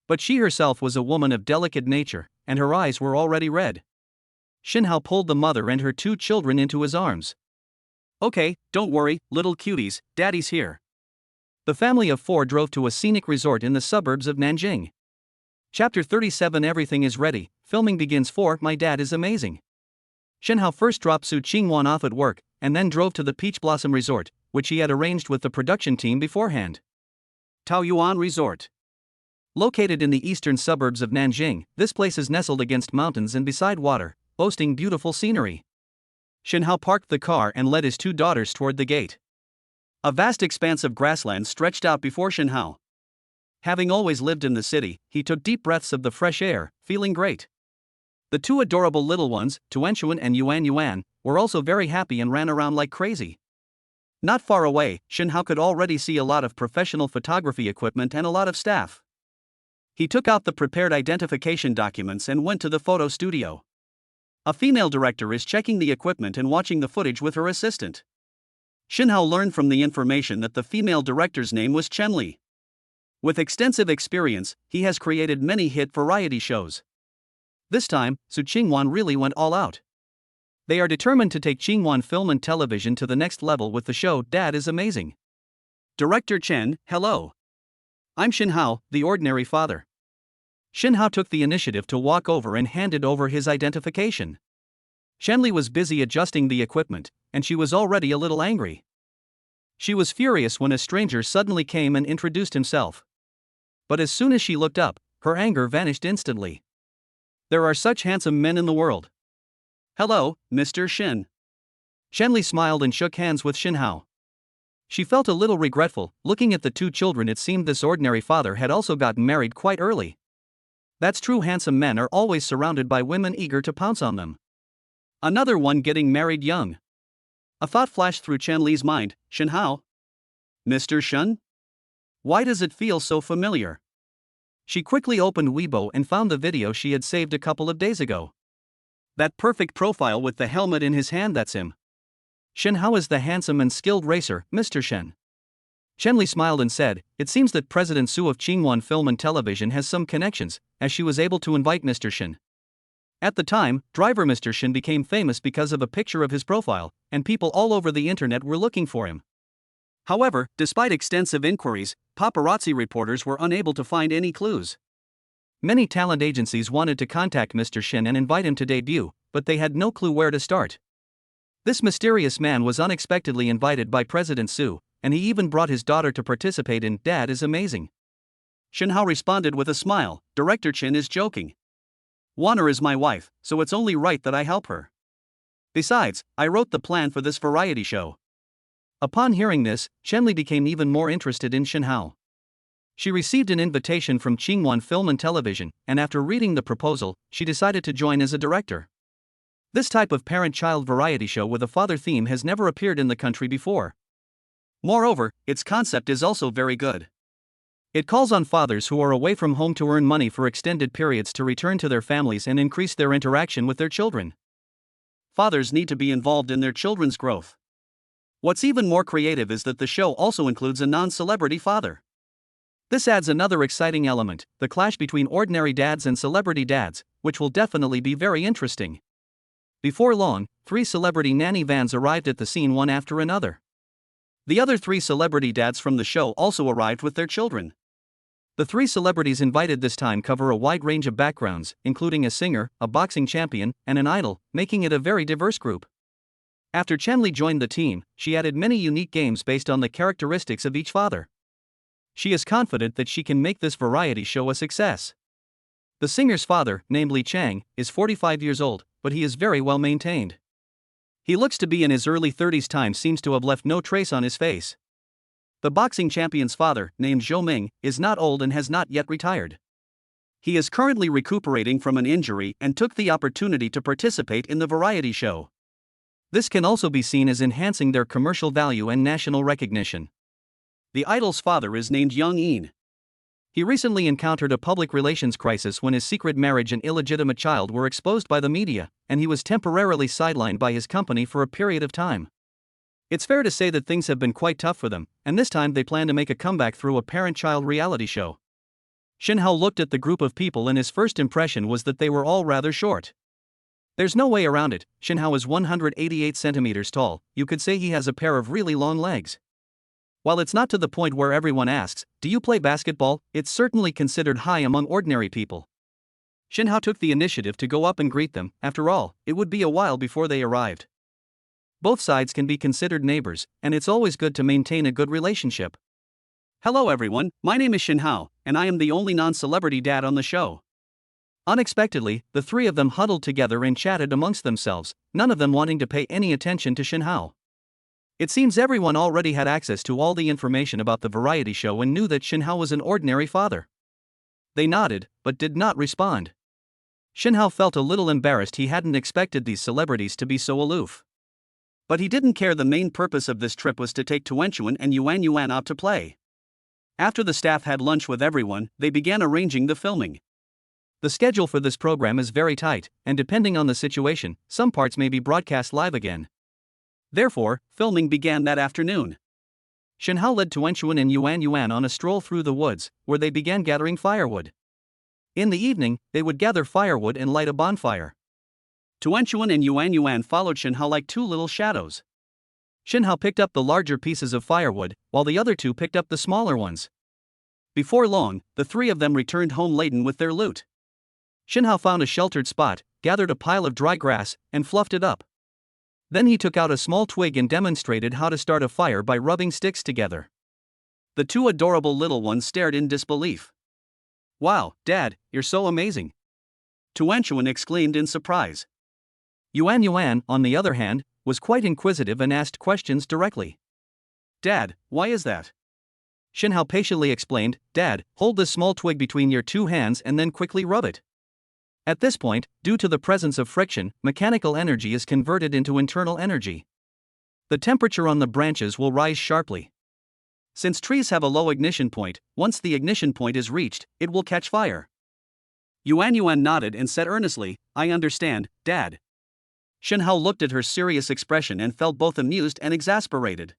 But she herself was a woman of delicate nature, and her eyes were already red. Shinhao pulled the mother and her 2 children into his arms. Okay, don't worry, little cuties, Daddy's here. The family of 4 drove to a scenic resort in the suburbs of Nanjing. Chapter 37 Everything is ready, filming begins for My Dad is Amazing. Shinhao first dropped Su Qingwan off at work, and then drove to the Peach Blossom Resort, which he had arranged with the production team beforehand. Taoyuan Resort. Located in the eastern suburbs of Nanjing, this place is nestled against mountains and beside water, boasting beautiful scenery. Shinhao parked the car and led his 2 daughters toward the gate. A vast expanse of grassland stretched out before Shinhao. Having always lived in the city, he took deep breaths of the fresh air, feeling great. The 2 adorable little ones, Tuanchuan and Yuan, were also very happy and ran around like crazy. Not far away, Shinhao could already see a lot of professional photography equipment and a lot of staff. He took out the prepared identification documents and went to the photo studio. A female director is checking the equipment and watching the footage with her assistant. Shinhao learned from the information that the female director's name was Chen Li. With extensive experience, he has created many hit variety shows. This time, Su Qingwan really went all out. They are determined to take Qingwan film and television to the next level with the show Dad is Amazing. Director Chen, hello. I'm Shinhao, the ordinary father. Shinhao took the initiative to walk over and handed over his identification. Shenli was busy adjusting the equipment, and she was already a little angry. She was furious when a stranger suddenly came and introduced himself. But as soon as she looked up, her anger vanished instantly. There are such handsome men in the world. Hello, Mr. Shin. Shenli smiled and shook hands with Shinhao. She felt a little regretful. Looking at the 2 children, it seemed this ordinary father had also gotten married quite early. That's true, handsome men are always surrounded by women eager to pounce on them. Another one getting married young. A thought flashed through Chen Li's mind. Shinhao? Mr. Shun? Why does it feel so familiar? She quickly opened Weibo and found the video she had saved a couple of days ago. That perfect profile with the helmet in his hand, that's him. Shen Hao is the handsome and skilled racer, Mr. Shen. Chen Li smiled and said, "It seems that President Su of Qingwan Film and Television has some connections, as she was able to invite Mr. Shen." At the time, driver Mr. Shen became famous because of a picture of his profile, and people all over the internet were looking for him. However, despite extensive inquiries, paparazzi reporters were unable to find any clues. Many talent agencies wanted to contact Mr. Shen and invite him to debut, but they had no clue where to start. This mysterious man was unexpectedly invited by President Su, and he even brought his daughter to participate in Dad is Amazing. Shen Hao responded with a smile, "Director Chen is joking. Warner is my wife, so it's only right that I help her. Besides, I wrote the plan for this variety show." Upon hearing this, Chen Li became even more interested in Shen Hao. She received an invitation from Qingwan Film and Television, and after reading the proposal, she decided to join as a director. This type of parent-child variety show with a father theme has never appeared in the country before. Moreover, its concept is also very good. It calls on fathers who are away from home to earn money for extended periods to return to their families and increase their interaction with their children. Fathers need to be involved in their children's growth. What's even more creative is that the show also includes a non-celebrity father. This adds another exciting element, the clash between ordinary dads and celebrity dads, which will definitely be very interesting. Before long, 3 celebrity nanny vans arrived at the scene one after another. The other 3 celebrity dads from the show also arrived with their children. The 3 celebrities invited this time cover a wide range of backgrounds, including a singer, a boxing champion, and an idol, making it a very diverse group. After Chen Li joined the team, she added many unique games based on the characteristics of each father. She is confident that she can make this variety show a success. The singer's father, named Li Chang, is 45 years old, but he is very well maintained. He looks to be in his early 30s. Time seems to have left no trace on his face. The boxing champion's father, named Zhou Ming, is not old and has not yet retired. He is currently recuperating from an injury and took the opportunity to participate in the variety show. This can also be seen as enhancing their commercial value and national recognition. The idol's father is named Yang Yin. He recently encountered a public relations crisis when his secret marriage and illegitimate child were exposed by the media, and he was temporarily sidelined by his company for a period of time. It's fair to say that things have been quite tough for them, and this time they plan to make a comeback through a parent-child reality show. Shen Hao looked at the group of people and his first impression was that they were all rather short. There's no way around it, Shen Hao is 188 centimeters tall, you could say he has a pair of really long legs. While it's not to the point where everyone asks, "Do you play basketball?" it's certainly considered high among ordinary people. Shen Hao took the initiative to go up and greet them. After all, it would be a while before they arrived. Both sides can be considered neighbors, and it's always good to maintain a good relationship. "Hello everyone, my name is Shen Hao, and I am the only non-celebrity dad on the show." Unexpectedly, the 3 of them huddled together and chatted amongst themselves, none of them wanting to pay any attention to Shen Hao. It seems everyone already had access to all the information about the variety show and knew that Shen Hao was an ordinary father. They nodded, but did not respond. Shen Hao felt a little embarrassed. He hadn't expected these celebrities to be so aloof. But he didn't care. The main purpose of this trip was to take Tuanchuan and Yuan Yuan out to play. After the staff had lunch with everyone, they began arranging the filming. The schedule for this program is very tight, and depending on the situation, some parts may be broadcast live again. Therefore, filming began that afternoon. Shen Hao led Tuanchuan and Yuan Yuan on a stroll through the woods, where they began gathering firewood. In the evening, they would gather firewood and light a bonfire. Tuanchuan and Yuan Yuan followed Shen Hao like 2 little shadows. Shen Hao picked up the larger pieces of firewood, while the other 2 picked up the smaller ones. Before long, the 3 of them returned home laden with their loot. Shen Hao found a sheltered spot, gathered a pile of dry grass, and fluffed it up. Then he took out a small twig and demonstrated how to start a fire by rubbing sticks together. The 2 adorable little ones stared in disbelief. "Wow, Dad, you're so amazing!" Tuanchuan exclaimed in surprise. Yuan Yuan, on the other hand, was quite inquisitive and asked questions directly. "Dad, why is that?" Shen Hao patiently explained, "Dad, hold this small twig between your 2 hands and then quickly rub it." At this point, due to the presence of friction, mechanical energy is converted into internal energy. The temperature on the branches will rise sharply. Since trees have a low ignition point, once the ignition point is reached, it will catch fire. Yuan Yuan nodded and said earnestly, I understand, Dad. Shen Hao looked at her serious expression and felt both amused and exasperated.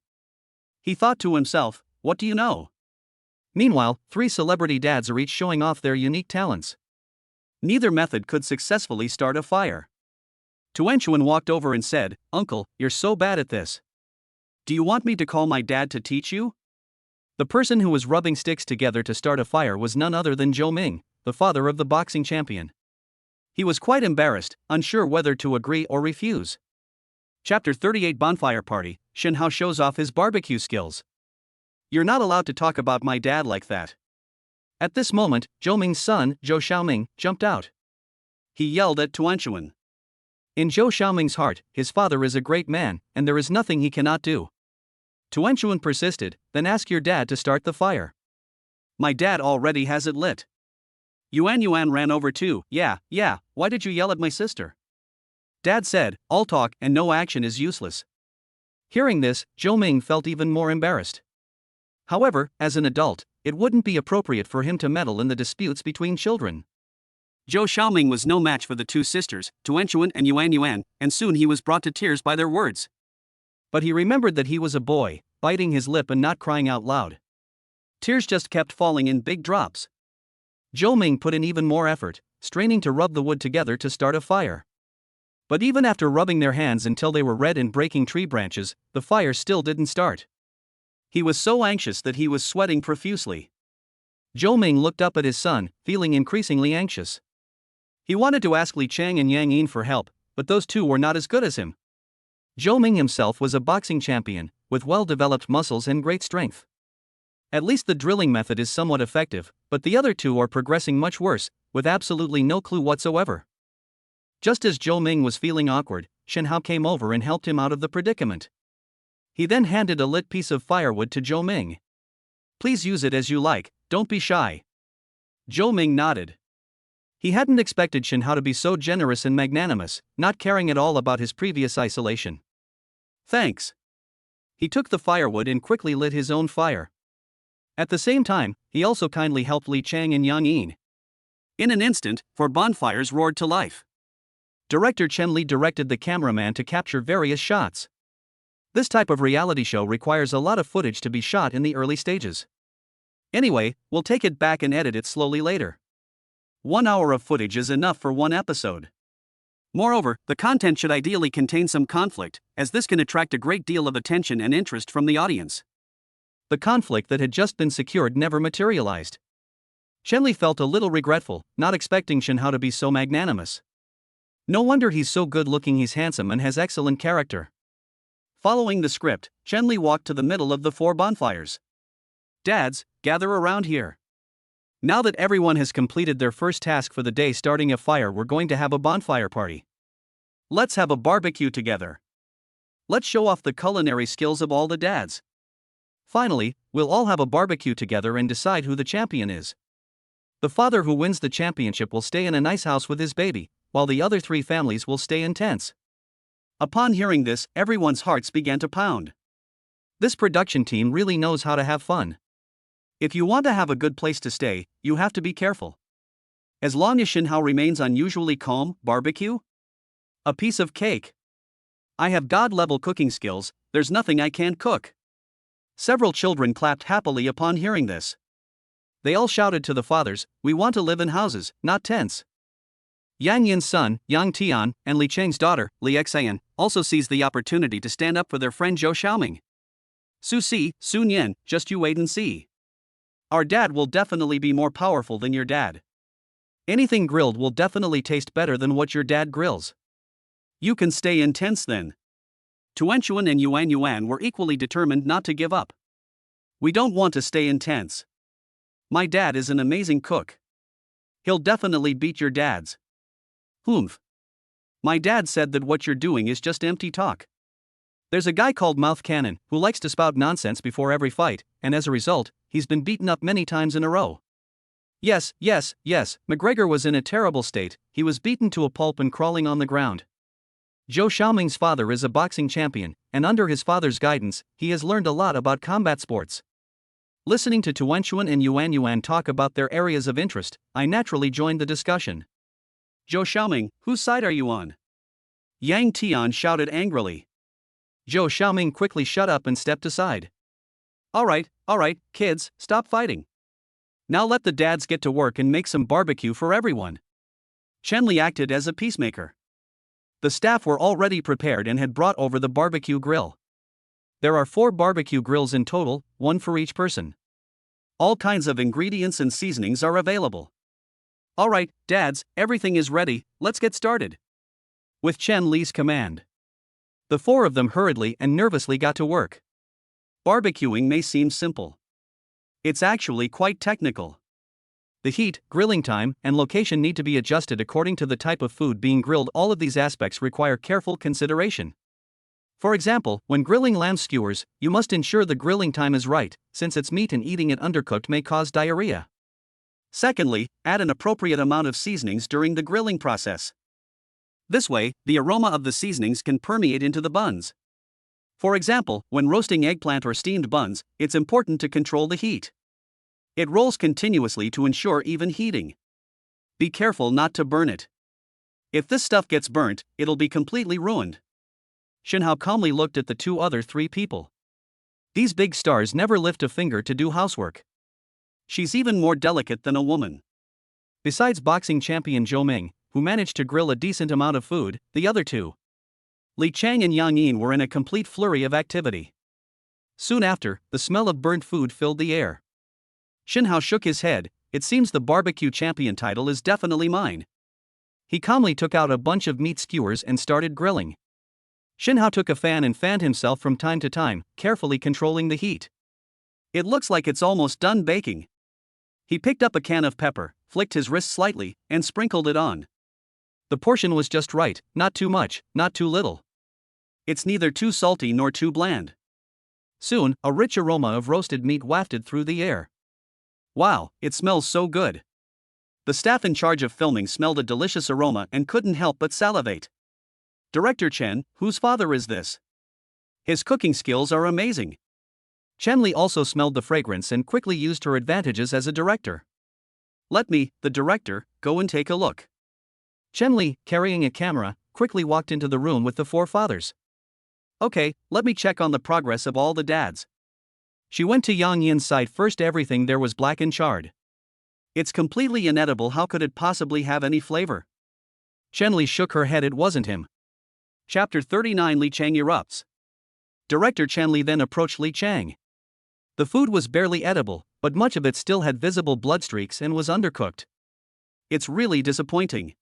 He thought to himself, what do you know? Meanwhile, 3 celebrity dads are each showing off their unique talents. Neither method could successfully start a fire. Tuanchuan walked over and said, Uncle, you're so bad at this. Do you want me to call my dad to teach you? The person who was rubbing sticks together to start a fire was none other than Zhou Ming, the father of the boxing champion. He was quite embarrassed, unsure whether to agree or refuse. Chapter 38 Bonfire Party. Shen Hao shows off his barbecue skills. You're not allowed to talk about my dad like that. At this moment, Zhou Ming's son, Zhou Xiaoming, jumped out. He yelled at Tuanchuan. In Zhou Xiaoming's heart, his father is a great man, and there is nothing he cannot do. Tuanchuan persisted, then ask your dad to start the fire. My dad already has it lit. Yuan Yuan ran over too. Yeah, why did you yell at my sister? Dad said, all talk and no action is useless. Hearing this, Zhou Ming felt even more embarrassed. However, as an adult, it wouldn't be appropriate for him to meddle in the disputes between children. Zhou Xiaoming was no match for the 2 sisters, Tuanchuan and Yuan Yuan, and soon he was brought to tears by their words. But he remembered that he was a boy, biting his lip and not crying out loud. Tears just kept falling in big drops. Zhou Ming put in even more effort, straining to rub the wood together to start a fire. But even after rubbing their hands until they were red and breaking tree branches, the fire still didn't start. He was so anxious that he was sweating profusely. Zhou Ming looked up at his son, feeling increasingly anxious. He wanted to ask Li Chang and Yang Yin for help, but those 2 were not as good as him. Zhou Ming himself was a boxing champion, with well-developed muscles and great strength. At least the drilling method is somewhat effective, but the other 2 are progressing much worse, with absolutely no clue whatsoever. Just as Zhou Ming was feeling awkward, Shen Hao came over and helped him out of the predicament. He then handed a lit piece of firewood to Zhou Ming. Please use it as you like, don't be shy. Zhou Ming nodded. He hadn't expected Shen Hao to be so generous and magnanimous, not caring at all about his previous isolation. Thanks. He took the firewood and quickly lit his own fire. At the same time, he also kindly helped Li Chang and Yang Yin. In an instant, 4 bonfires roared to life. Director Chen Li directed the cameraman to capture various shots. This type of reality show requires a lot of footage to be shot in the early stages. Anyway, we'll take it back and edit it slowly later. 1 hour of footage is enough for 1 episode. Moreover, the content should ideally contain some conflict, as this can attract a great deal of attention and interest from the audience. The conflict that had just been secured never materialized. Chen Li felt a little regretful, not expecting Shen Hao to be so magnanimous. No wonder he's so good looking, he's handsome and has excellent character. Following the script, Chen Li walked to the middle of the 4 bonfires. Dads, gather around here. Now that everyone has completed their first task for the day starting a fire, we're going to have a bonfire party. Let's have a barbecue together. Let's show off the culinary skills of all the dads. Finally, we'll all have a barbecue together and decide who the champion is. The father who wins the championship will stay in a nice house with his baby, while the other 3 families will stay in tents. Upon hearing this, everyone's hearts began to pound. This production team really knows how to have fun. If you want to have a good place to stay, you have to be careful. As long as Shen Hao remains unusually calm, barbecue? A piece of cake. I have God-level cooking skills, there's nothing I can't cook. Several children clapped happily upon hearing this. They all shouted to the fathers, we want to live in houses, not tents. Yang Yin's son, Yang Tian, and Li Cheng's daughter, Li Xian, also seized the opportunity to stand up for their friend Zhou Xiaoming. Su Si, Sun Yen, just you wait and see. Our dad will definitely be more powerful than your dad. Anything grilled will definitely taste better than what your dad grills. You can stay in tents then. Tuanchuan and Yuan Yuan were equally determined not to give up. We don't want to stay in tents. My dad is an amazing cook. He'll definitely beat your dad's. Humph. My dad said that what you're doing is just empty talk. There's a guy called Mouth Cannon who likes to spout nonsense before every fight, and as a result, he's been beaten up many times in a row. Yes, McGregor was in a terrible state, he was beaten to a pulp and crawling on the ground. Zhou Xiaoming's father is a boxing champion, and under his father's guidance, he has learned a lot about combat sports. Listening to Tuanchuan and Yuan talk about their areas of interest, I naturally joined the discussion. Zhou Xiaoming, whose side are you on? Yang Tian shouted angrily. Zhou Xiaoming quickly shut up and stepped aside. All right, kids, stop fighting. Now let the dads get to work and make some barbecue for everyone. Chen Li acted as a peacemaker. The staff were already prepared and had brought over the barbecue grill. There are 4 barbecue grills in total, 1 for each person. All kinds of ingredients and seasonings are available. All right, dads, everything is ready, let's get started. With Chen Li's command, the 4 of them hurriedly and nervously got to work. Barbecuing may seem simple. It's actually quite technical. The heat, grilling time, and location need to be adjusted according to the type of food being grilled. All of these aspects require careful consideration. For example, when grilling lamb skewers, you must ensure the grilling time is right, since it's meat and eating it undercooked may cause diarrhea. Secondly, add an appropriate amount of seasonings during the grilling process. This way, the aroma of the seasonings can permeate into the buns. For example, when roasting eggplant or steamed buns, it's important to control the heat. It rolls continuously to ensure even heating. Be careful not to burn it. If this stuff gets burnt, it'll be completely ruined. Shenhao calmly looked at the 2 other 3 people. These big stars never lift a finger to do housework. She's even more delicate than a woman. Besides boxing champion Zhou Ming, who managed to grill a decent amount of food, the other 2, Li Chang and Yang Yin, were in a complete flurry of activity. Soon after, the smell of burnt food filled the air. Shenhao shook his head. It seems the barbecue champion title is definitely mine. He calmly took out a bunch of meat skewers and started grilling. Shenhao took a fan and fanned himself from time to time, carefully controlling the heat. It looks like it's almost done baking. He picked up a can of pepper, flicked his wrist slightly, and sprinkled it on. The portion was just right, not too much, not too little. It's neither too salty nor too bland. Soon, a rich aroma of roasted meat wafted through the air. Wow, it smells so good. The staff in charge of filming smelled a delicious aroma and couldn't help but salivate. Director Chen, whose father is this? His cooking skills are amazing. Chen Li also smelled the fragrance and quickly used her advantages as a director. Let me, the director, go and take a look. Chen Li, carrying a camera, quickly walked into the room with the 4 fathers. Okay, let me check on the progress of all the dads. She went to Yang Yin's side first. Everything there was black and charred. It's completely inedible. How could it possibly have any flavor? Chen Li shook her head. It wasn't him. Chapter 39. Li Chang erupts. Director Chen Li then approached Li Chang. The food was barely edible, but much of it still had visible bloodstreaks and was undercooked. It's really disappointing.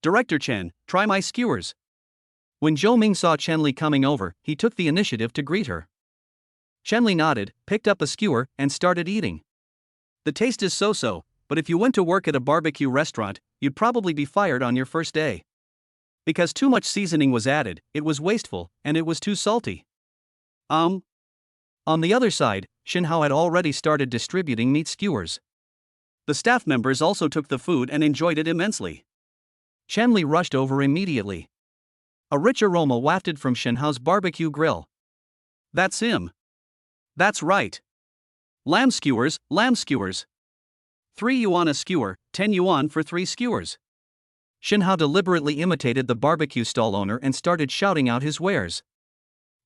Director Chen, try my skewers. When Zhou Ming saw Chen Li coming over, he took the initiative to greet her. Chen Li nodded, picked up a skewer, and started eating. The taste is so-so, but if you went to work at a barbecue restaurant, you'd probably be fired on your first day. Because too much seasoning was added, it was wasteful, and it was too salty. On the other side, Shenhao had already started distributing meat skewers. The staff members also took the food and enjoyed it immensely. Chen Li rushed over immediately. A rich aroma wafted from Shenhao's barbecue grill. That's him. That's right. Lamb skewers, lamb skewers. 3 yuan a skewer, 10 yuan for 3 skewers. Shenhao deliberately imitated the barbecue stall owner and started shouting out his wares.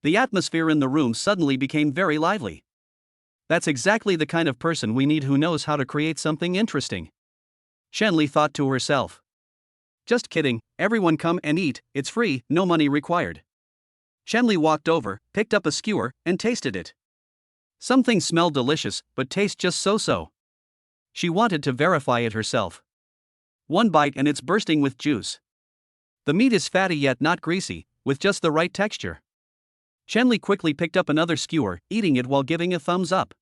The atmosphere in the room suddenly became very lively. That's exactly the kind of person we need, who knows how to create something interesting. Chen Li thought to herself. Just kidding, everyone come and eat, it's free, no money required. Chen Li walked over, picked up a skewer, and tasted it. Something smelled delicious, but tastes just so-so. She wanted to verify it herself. 1 bite and it's bursting with juice. The meat is fatty yet not greasy, with just the right texture. Chen Li quickly picked up another skewer, eating it while giving a thumbs up.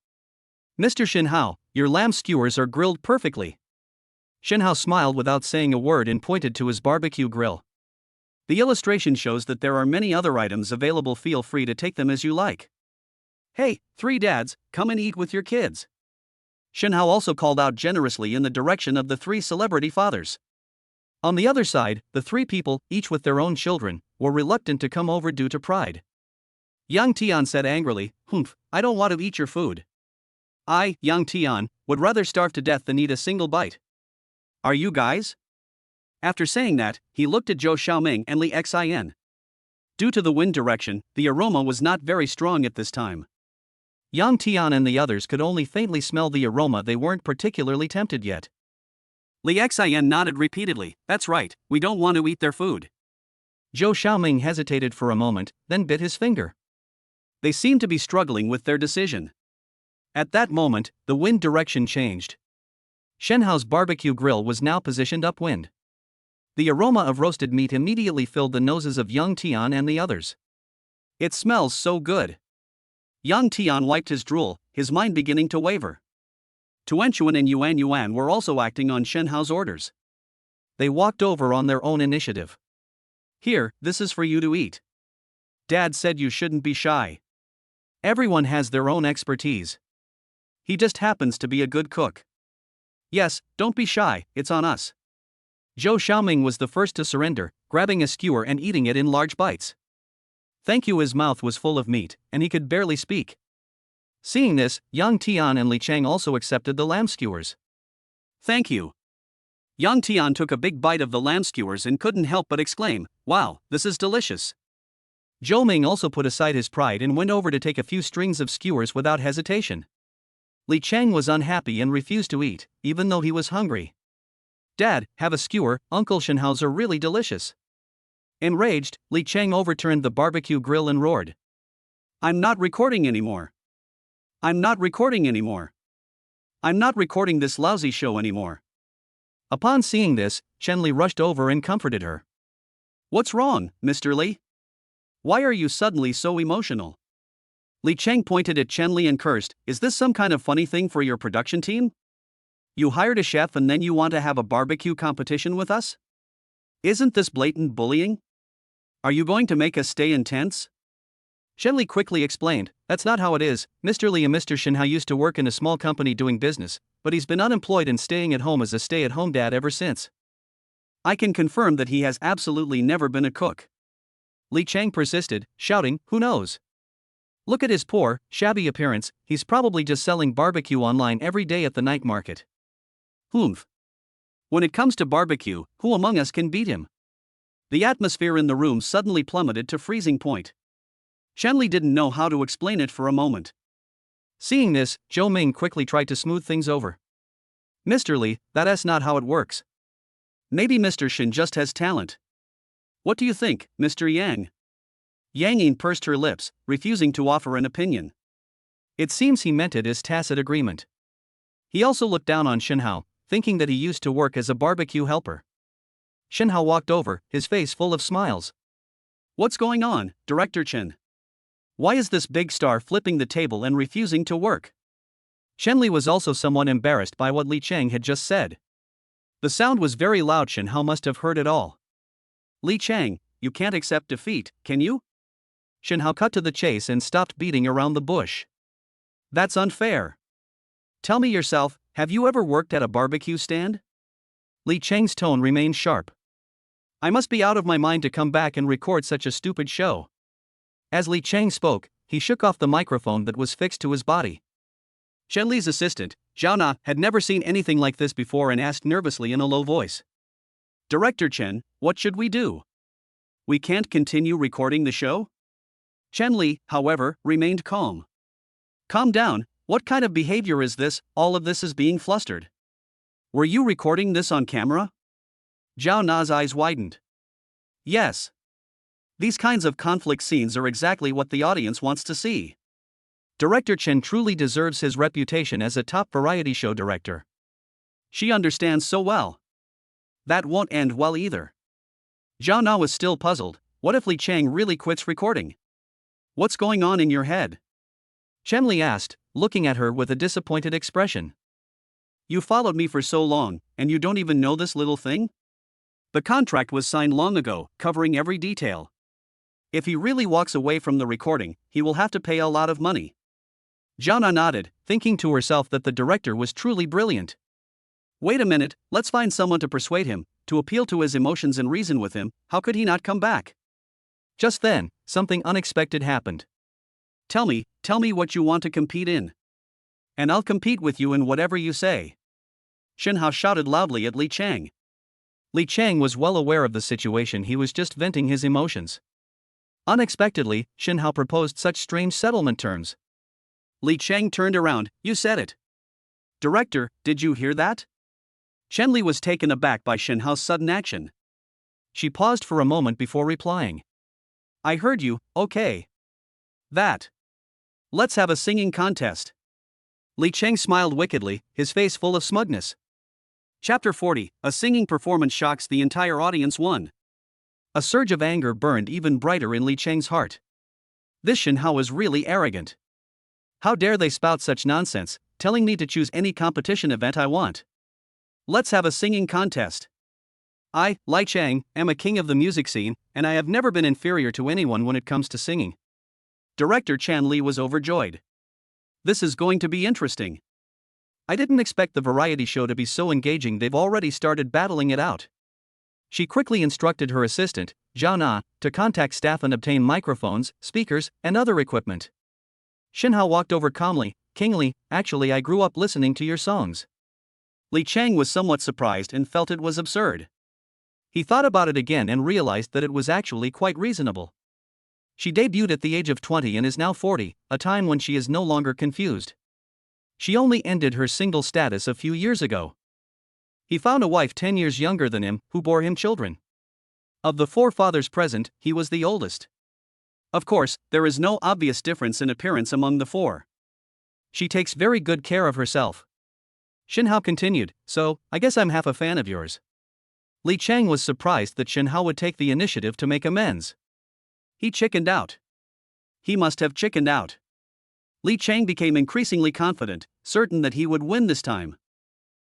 Mr. Shenhao, your lamb skewers are grilled perfectly. Shenhao smiled without saying a word and pointed to his barbecue grill. The illustration shows that there are many other items available. Feel free to take them as you like. Hey, 3 dads, come and eat with your kids. Shenhao also called out generously in the direction of the 3 celebrity fathers. On the other side, the 3 people, each with their own children, were reluctant to come over due to pride. Yang Tian said angrily, "Humph, I don't want to eat your food. I, Yang Tian, would rather starve to death than eat a single bite. Are you guys? After saying that, he looked at Zhou Xiaoming and Li Xin. Due to the wind direction, the aroma was not very strong at this time. Yang Tian and the others could only faintly smell the aroma. They weren't particularly tempted yet. Li Xin nodded repeatedly. That's right, we don't want to eat their food. Zhou Xiaoming hesitated for a moment, then bit his finger. They seemed to be struggling with their decision. At that moment, the wind direction changed. Shenhao's barbecue grill was now positioned upwind. The aroma of roasted meat immediately filled the noses of Yang Tian and the others. It smells so good. Yang Tian wiped his drool, his mind beginning to waver. Tuanchuan and Yuan Yuan were also acting on Shenhao's orders. They walked over on their own initiative. Here, this is for you to eat. Dad said you shouldn't be shy. Everyone has their own expertise. He just happens to be a good cook. Yes, don't be shy, it's on us. Zhou Xiaoming was the first to surrender, grabbing a skewer and eating it in large bites. Thank you. His mouth was full of meat, and he could barely speak. Seeing this, Yang Tian and Li Chang also accepted the lamb skewers. Thank you. Yang Tian took a big bite of the lamb skewers and couldn't help but exclaim, "Wow, this is delicious." Zhou Ming also put aside his pride and went over to take a few strings of skewers without hesitation. Li Chang was unhappy and refused to eat, even though he was hungry. Dad, have a skewer, Uncle Shenhao's are really delicious. Enraged, Li Chang overturned the barbecue grill and roared. I'm not recording anymore. I'm not recording anymore. I'm not recording this lousy show anymore. Upon seeing this, Chen Li rushed over and comforted her. What's wrong, Mr. Li? Why are you suddenly so emotional? Li Chang pointed at Chen Li and cursed, is this some kind of funny thing for your production team? You hired a chef and then you want to have a barbecue competition with us? Isn't this blatant bullying? Are you going to make us stay in tents? Chen Li quickly explained, that's not how it is. Mr. Li and Mr. Shenhao used to work in a small company doing business, but he's been unemployed and staying at home as a stay-at-home dad ever since. I can confirm that he has absolutely never been a cook. Li Chang persisted, shouting, who knows? Look at his poor, shabby appearance, he's probably just selling barbecue online every day at the night market. Humph. When it comes to barbecue, who among us can beat him? The atmosphere in the room suddenly plummeted to freezing point. Chen Li didn't know how to explain it for a moment. Seeing this, Zhou Ming quickly tried to smooth things over. Mr. Li, that's not how it works. Maybe Mr. Shen just has talent. What do you think, Mr. Yang? Yang Yin pursed her lips, refusing to offer an opinion. It seems he meant it as tacit agreement. He also looked down on Shenhao, thinking that he used to work as a barbecue helper. Shenhao walked over, his face full of smiles. What's going on, Director Chen? Why is this big star flipping the table and refusing to work? Chen Li was also somewhat embarrassed by what Li Chang had just said. The sound was very loud. Shenhao must have heard it all. Li Chang, you can't accept defeat, can you? Shenhao cut to the chase and stopped beating around the bush. That's unfair. Tell me yourself, have you ever worked at a barbecue stand? Li Chang's tone remained sharp. I must be out of my mind to come back and record such a stupid show. As Li Chang spoke, he shook off the microphone that was fixed to his body. Chen Li's assistant, Zhao Na, had never seen anything like this before and asked nervously in a low voice. Director Chen, what should we do? We can't continue recording the show? Chen Li, however, remained calm. Calm down, what kind of behavior is this? All of this is being flustered. Were you recording this on camera? Zhao Na's eyes widened. Yes. These kinds of conflict scenes are exactly what the audience wants to see. Director Chen truly deserves his reputation as a top variety show director. She understands so well. That won't end well either. Zhao Na was still puzzled. What if Li Chang really quits recording? What's going on in your head? Chen Li asked, looking at her with a disappointed expression. You followed me for so long, and you don't even know this little thing? The contract was signed long ago, covering every detail. If he really walks away from the recording, he will have to pay a lot of money. Zhao Na nodded, thinking to herself that the director was truly brilliant. Wait a minute, let's find someone to persuade him, to appeal to his emotions and reason with him. How could he not come back? Just then, something unexpected happened. Tell me what you want to compete in. And I'll compete with you in whatever you say. Shin Hao shouted loudly at Li Chang. Li Chang was well aware of the situation, he was just venting his emotions. Unexpectedly, Shin Hao proposed such strange settlement terms. Li Chang turned around. You said it. Director, did you hear that? Chen Li was taken aback by Shin Hao's sudden action. She paused for a moment before replying. I heard you, okay. That. Let's have a singing contest. Li Chang smiled wickedly, his face full of smugness. Chapter 40, a singing performance shocks the entire audience. 1. A surge of anger burned even brighter in Li Chang's heart. This Shin Hao is really arrogant. How dare they spout such nonsense, telling me to choose any competition event I want. Let's have a singing contest. I, Li Chang, am a king of the music scene, and I have never been inferior to anyone when it comes to singing. Director Chan Li was overjoyed. This is going to be interesting. I didn't expect the variety show to be so engaging. They've already started battling it out. She quickly instructed her assistant, Zhao Na, to contact staff and obtain microphones, speakers, and other equipment. Shin Hao walked over calmly. King Li, actually I grew up listening to your songs. Li Chang was somewhat surprised and felt it was absurd. He thought about it again and realized that it was actually quite reasonable. She debuted at the age of 20 and is now 40, a time when she is no longer confused. She only ended her single status a few years ago. He found a wife 10 years younger than him, who bore him children. Of the 4 fathers present, he was the oldest. Of course, there is no obvious difference in appearance among the 4. She takes very good care of herself. Shin Hao continued, so, I guess I'm half a fan of yours. Li Chang was surprised that Shin Hao would take the initiative to make amends. He chickened out. He must have chickened out. Li Chang became increasingly confident, certain that he would win this time.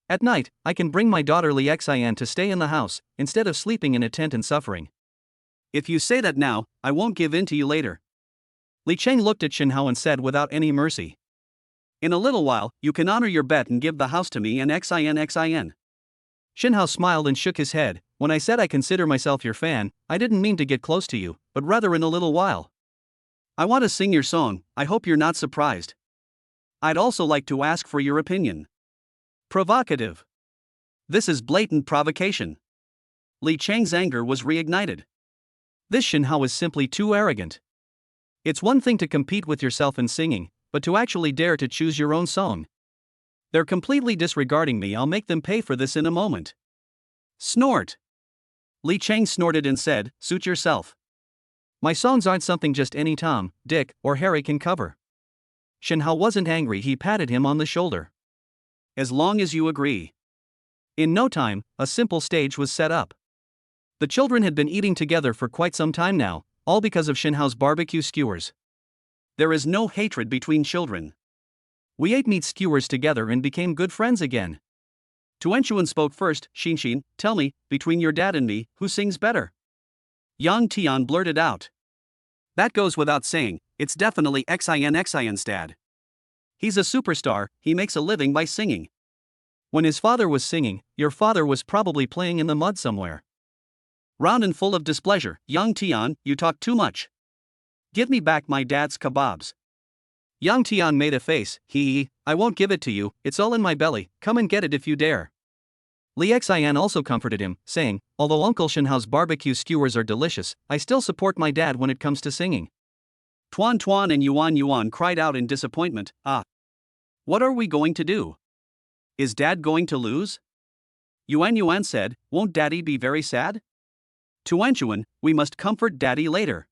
At night, I can bring my daughter Li Xian to stay in the house, instead of sleeping in a tent and suffering. If you say that now, I won't give in to you later. Li Chang looked at Shin Hao and said without any mercy. In a little while, you can honor your bet and give the house to me and Xin. Shin Hao smiled and shook his head. When I said I consider myself your fan, I didn't mean to get close to you, but rather in a little while. I want to sing your song, I hope you're not surprised. I'd also like to ask for your opinion. Provocative. This is blatant provocation. Li Chang's anger was reignited. This Shin Hao is simply too arrogant. It's one thing to compete with yourself in singing, but to actually dare to choose your own song. They're completely disregarding me. I'll make them pay for this in a moment. Snort. Li Chang snorted and said, suit yourself. My songs aren't something just any Tom, Dick, or Harry can cover. Shin Hao wasn't angry, he patted him on the shoulder. As long as you agree. In no time, a simple stage was set up. The children had been eating together for quite some time now, all because of Shin Hao's barbecue skewers. There is no hatred between children. We ate meat skewers together and became good friends again. Tuanchuan spoke first. Xin, tell me, between your dad and me, who sings better? Yang Tian blurted out. That goes without saying, it's definitely Xin's dad. He's a superstar, he makes a living by singing. When his father was singing, your father was probably playing in the mud somewhere. Round and full of displeasure, Yang Tian, you talk too much. Give me back my dad's kebabs. Yang Tian made a face. I won't give it to you, it's all in my belly, come and get it if you dare. Li Xian also comforted him, saying, although Uncle Shin Hao's barbecue skewers are delicious, I still support my dad when it comes to singing. Tuan and Yuan cried out in disappointment. What are we going to do? Is Dad going to lose? Yuan said, won't Daddy be very sad? Tuanchuan, we must comfort Daddy later.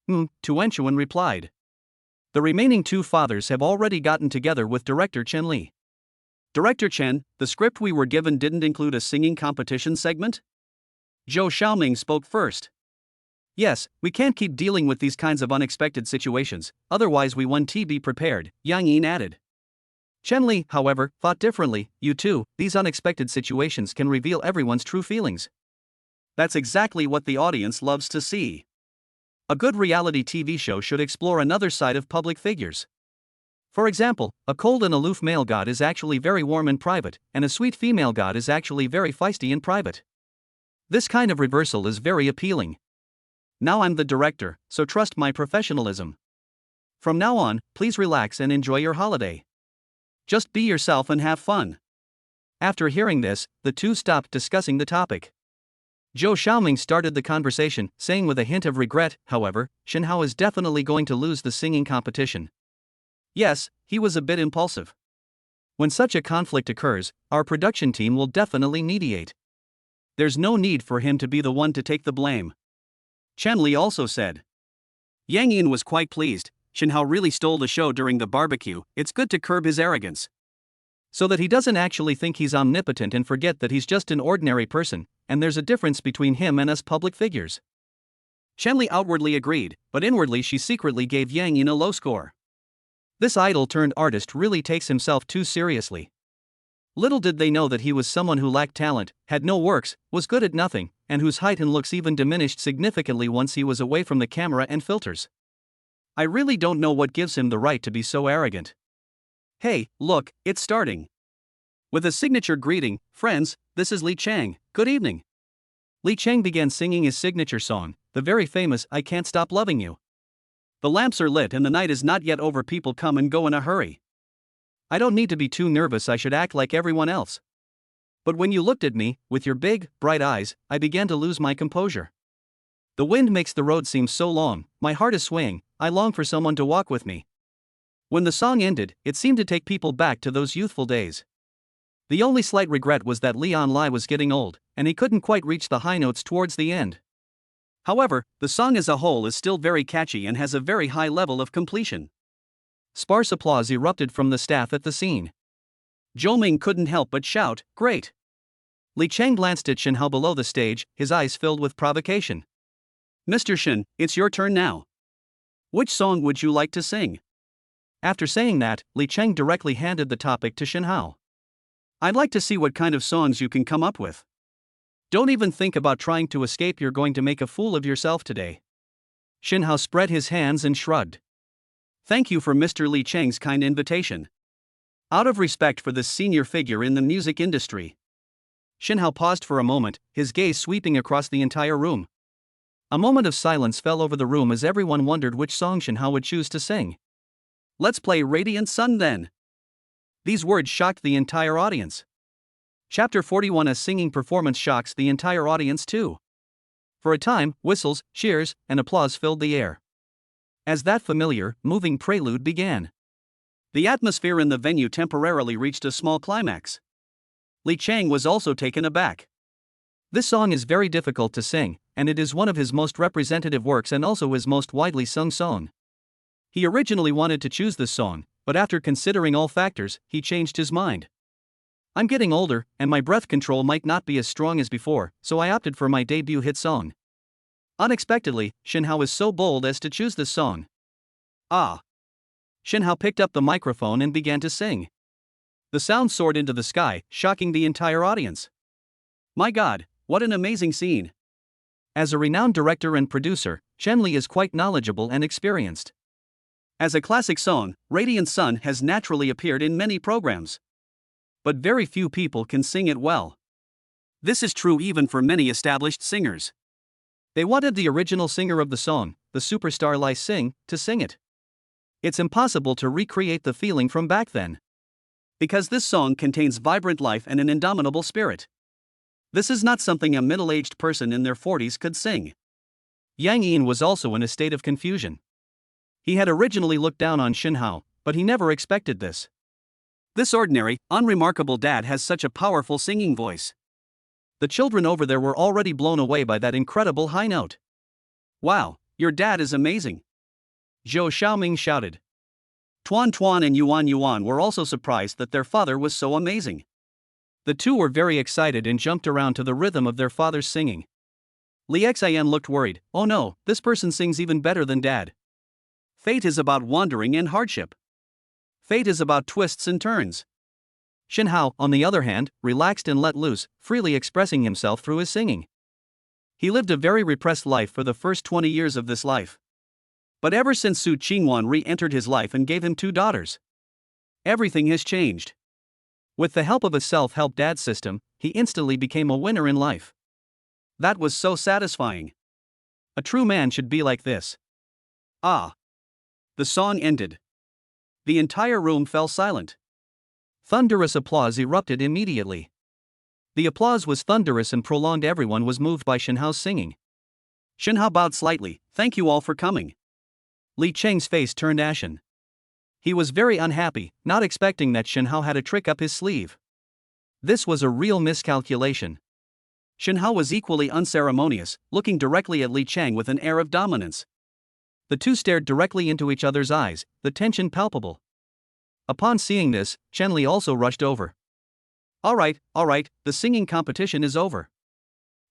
Tuanchuan replied. The remaining 2 fathers have already gotten together with director Chen Li. Director Chen, the script we were given didn't include a singing competition segment? Zhou Xiaoming spoke first. Yes, we can't keep dealing with these kinds of unexpected situations, otherwise we want to be prepared, Yang Yin added. Chen Li, however, thought differently. You too, these unexpected situations can reveal everyone's true feelings. That's exactly what the audience loves to see. A good reality TV show should explore another side of public figures. For example, a cold and aloof male god is actually very warm in private, and a sweet female god is actually very feisty in private. This kind of reversal is very appealing. Now I'm the director, so trust my professionalism. From now on, please relax and enjoy your holiday. Just be yourself and have fun. After hearing this, the two stopped discussing the topic. Zhou Xiaoming started the conversation, saying with a hint of regret, however, Shenhao is definitely going to lose the singing competition. Yes, he was a bit impulsive. When such a conflict occurs, our production team will definitely mediate. There's no need for him to be the one to take the blame. Chen Li also said. Yang Yin was quite pleased. Shenhao really stole the show during the barbecue. It's good to curb his arrogance. So that he doesn't actually think he's omnipotent and forget that he's just an ordinary person, and there's a difference between him and us public figures. Chen Li outwardly agreed, but inwardly she secretly gave Yang Yin a low score. This idol-turned-artist really takes himself too seriously. Little did they know that he was someone who lacked talent, had no works, was good at nothing, and whose height and looks even diminished significantly once he was away from the camera and filters. I really don't know what gives him the right to be so arrogant. Hey, look, it's starting. With a signature greeting, friends, this is Li Chang, good evening. Li Chang began singing his signature song, the very famous I Can't Stop Loving You. The lamps are lit and the night is not yet over. People come and go in a hurry. I don't need to be too nervous, I should act like everyone else. But when you looked at me, with your big, bright eyes, I began to lose my composure. The wind makes the road seem so long, my heart is swaying, I long for someone to walk with me. When the song ended, it seemed to take people back to those youthful days. The only slight regret was that Leon Lai was getting old, and he couldn't quite reach the high notes towards the end. However, the song as a whole is still very catchy and has a very high level of completion. Sparse applause erupted from the staff at the scene. Zhou Ming couldn't help but shout, "Great!" Li Chang glanced at Shenhao below the stage, his eyes filled with provocation. Mr. Shen, it's your turn now. Which song would you like to sing? After saying that, Li Chang directly handed the topic to Shenhao. I'd like to see what kind of songs you can come up with. Don't even think about trying to escape, you're going to make a fool of yourself today. Shenhao spread his hands and shrugged. Thank you for Mr. Li Chang's kind invitation. Out of respect for this senior figure in the music industry. Shenhao paused for a moment, his gaze sweeping across the entire room. A moment of silence fell over the room as everyone wondered which song Shenhao would choose to sing. Let's play Radiant Sun then. These words shocked the entire audience. Chapter 41. A singing performance shocks the entire audience too. For a time, whistles, cheers, and applause filled the air. As that familiar, moving prelude began, the atmosphere in the venue temporarily reached a small climax. Li Chang was also taken aback. This song is very difficult to sing, and it is one of his most representative works and also his most widely sung song. He originally wanted to choose this song, but after considering all factors, he changed his mind. I'm getting older, and my breath control might not be as strong as before, so I opted for my debut hit song. Unexpectedly, Shenhao is so bold as to choose this song. Ah! Shenhao picked up the microphone and began to sing. The sound soared into the sky, shocking the entire audience. My God, what an amazing scene! As a renowned director and producer, Chen Li is quite knowledgeable and experienced. As a classic song, Radiant Sun has naturally appeared in many programs. But very few people can sing it well. This is true even for many established singers. They wanted the original singer of the song, the superstar Lai Xing, to sing it. It's impossible to recreate the feeling from back then. Because this song contains vibrant life and an indomitable spirit. This is not something a middle-aged person in their 40s could sing. Yang Yin was also in a state of confusion. He had originally looked down on Shenhao, but he never expected this. This ordinary, unremarkable dad has such a powerful singing voice. The children over there were already blown away by that incredible high note. Wow, your dad is amazing! Zhou Xiaoming shouted. Tuan Tuan and Yuan Yuan were also surprised that their father was so amazing. The two were very excited and jumped around to the rhythm of their father's singing. Li Xian looked worried. Oh no, this person sings even better than dad. Fate is about wandering and hardship. Fate is about twists and turns. Shenhao, on the other hand, relaxed and let loose, freely expressing himself through his singing. He lived a very repressed life for the first 20 years of this life. But ever since Su Qingwan re-entered his life and gave him 2 daughters, everything has changed. With the help of a self-help dad system, he instantly became a winner in life. That was so satisfying. A true man should be like this. Ah! The song ended. The entire room fell silent. Thunderous applause erupted immediately. The applause was thunderous and prolonged. Everyone was moved by Shenhao's singing. Shenhao bowed slightly. Thank you all for coming. Li Cheng's face turned ashen. He was very unhappy, not expecting that Shenhao had a trick up his sleeve. This was a real miscalculation. Shenhao was equally unceremonious, looking directly at Li Cheng with an air of dominance. The two stared directly into each other's eyes, the tension palpable. Upon seeing this, Chen Li also rushed over. All right, the singing competition is over.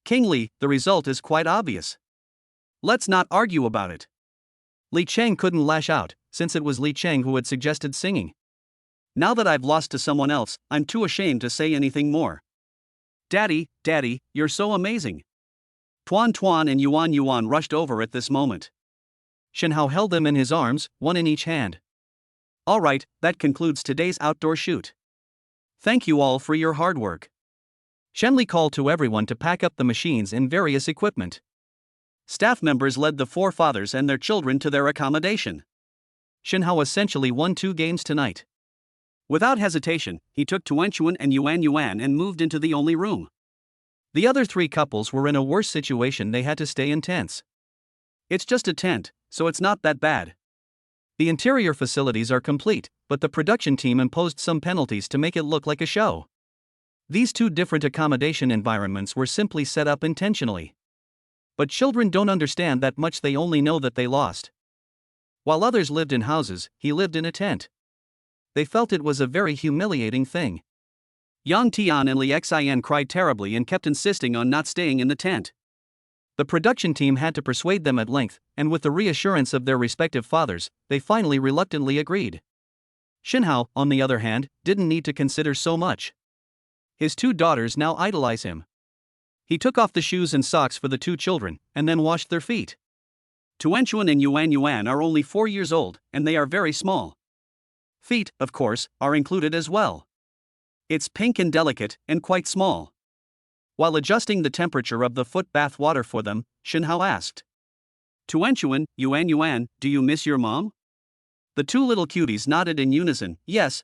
King Li, the result is quite obvious. Let's not argue about it. Li Cheng couldn't lash out, since it was Li Cheng who had suggested singing. Now that I've lost to someone else, I'm too ashamed to say anything more. Daddy, you're so amazing. Tuan and Yuan rushed over at this moment. Shenhao held them in his arms, one in each hand. All right, that concludes today's outdoor shoot. Thank you all for your hard work. Shenli called to everyone to pack up the machines and various equipment. Staff members led the four fathers and their children to their accommodation. Shenhao essentially won 2 games tonight. Without hesitation, he took Tuanchuan and Yuan and moved into the only room. The other 3 couples were in a worse situation. They had to stay in tents. It's just a tent, so it's not that bad. The interior facilities are complete, but the production team imposed some penalties to make it look like a show. These 2 different accommodation environments were simply set up intentionally. But children don't understand that much, they only know that they lost. While others lived in houses, he lived in a tent. They felt it was a very humiliating thing. Yang Tian and Li Xian cried terribly and kept insisting on not staying in the tent. The production team had to persuade them at length, and with the reassurance of their respective fathers, they finally reluctantly agreed. Shenhao, on the other hand, didn't need to consider so much. His 2 daughters now idolize him. He took off the shoes and socks for the 2 children, and then washed their feet. Tuanchuan and Yuan are only 4 years old, and they are very small. Feet, of course, are included as well. It's pink and delicate, and quite small. While adjusting the temperature of the foot bath water for them, Shenhao asked. Tuanchuan, Yuan, do you miss your mom? The 2 little cuties nodded in unison, yes.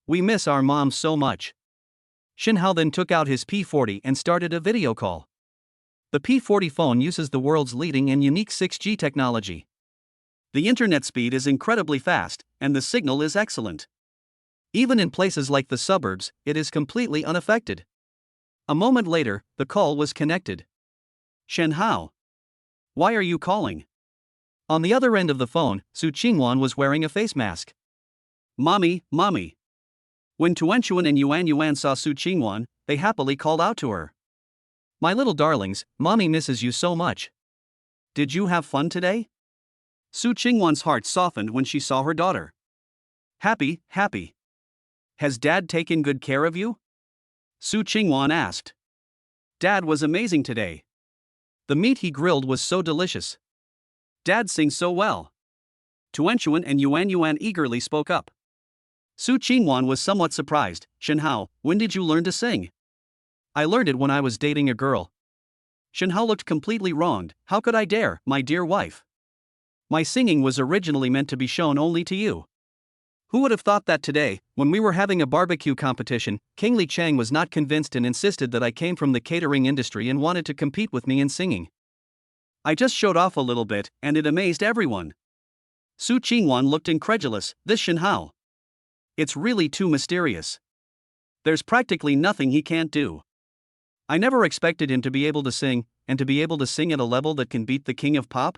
We miss our mom so much. Shenhao then took out his P40 and started a video call. The P40 phone uses the world's leading and unique 6G technology. The internet speed is incredibly fast, and the signal is excellent. Even in places like the suburbs, it is completely unaffected. A moment later, the call was connected. Shenhao. Why are you calling? On the other end of the phone, Su Qingwan was wearing a face mask. Mommy. When Tuanchuan and Yuan saw Su Qingwan, they happily called out to her. My little darlings, Mommy misses you so much. Did you have fun today? Su Qingwan's heart softened when she saw her daughter. Happy. Has Dad taken good care of you? Su Qingwan asked. Dad was amazing today. The meat he grilled was so delicious. Dad sings so well. Tuanchuan and Yuan eagerly spoke up. Su Qingwan was somewhat surprised. Shenhao, when did you learn to sing? I learned it when I was dating a girl. Shenhao looked completely wronged. How could I dare, my dear wife? My singing was originally meant to be shown only to you. Who would have thought that today, when we were having a barbecue competition, King Li Cheng was not convinced and insisted that I came from the catering industry and wanted to compete with me in singing. I just showed off a little bit, and it amazed everyone. Su Qingwan looked incredulous. This Shenhao. It's really too mysterious. There's practically nothing he can't do. I never expected him to be able to sing, and to be able to sing at a level that can beat the king of pop.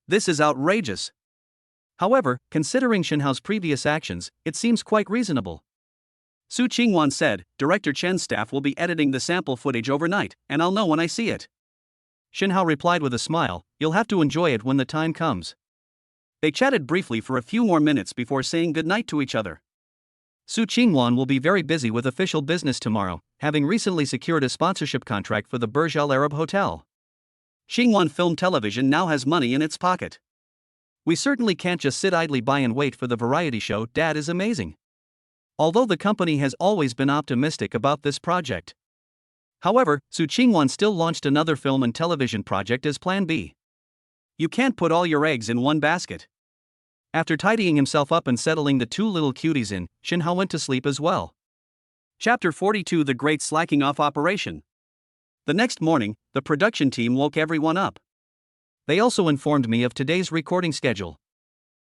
This is outrageous. However, considering Shenhao's previous actions, it seems quite reasonable. Su Qingwan said, Director Chen's staff will be editing the sample footage overnight, and I'll know when I see it. Shenhao replied with a smile, you'll have to enjoy it when the time comes. They chatted briefly for a few more minutes before saying goodnight to each other. Su Qingwan will be very busy with official business tomorrow, having recently secured a sponsorship contract for the Burj Al Arab Hotel. Xinguan Film Television now has money in its pocket. We certainly can't just sit idly by and wait for the variety show. Dad is amazing. Although the company has always been optimistic about this project. However, Su Qingwan still launched another film and television project as Plan B. You can't put all your eggs in one basket. After tidying himself up and settling the two little cuties in, Shinhao went to sleep as well. Chapter 42: The Great Slacking Off Operation. The next morning, the production team woke everyone up. They also informed me of today's recording schedule.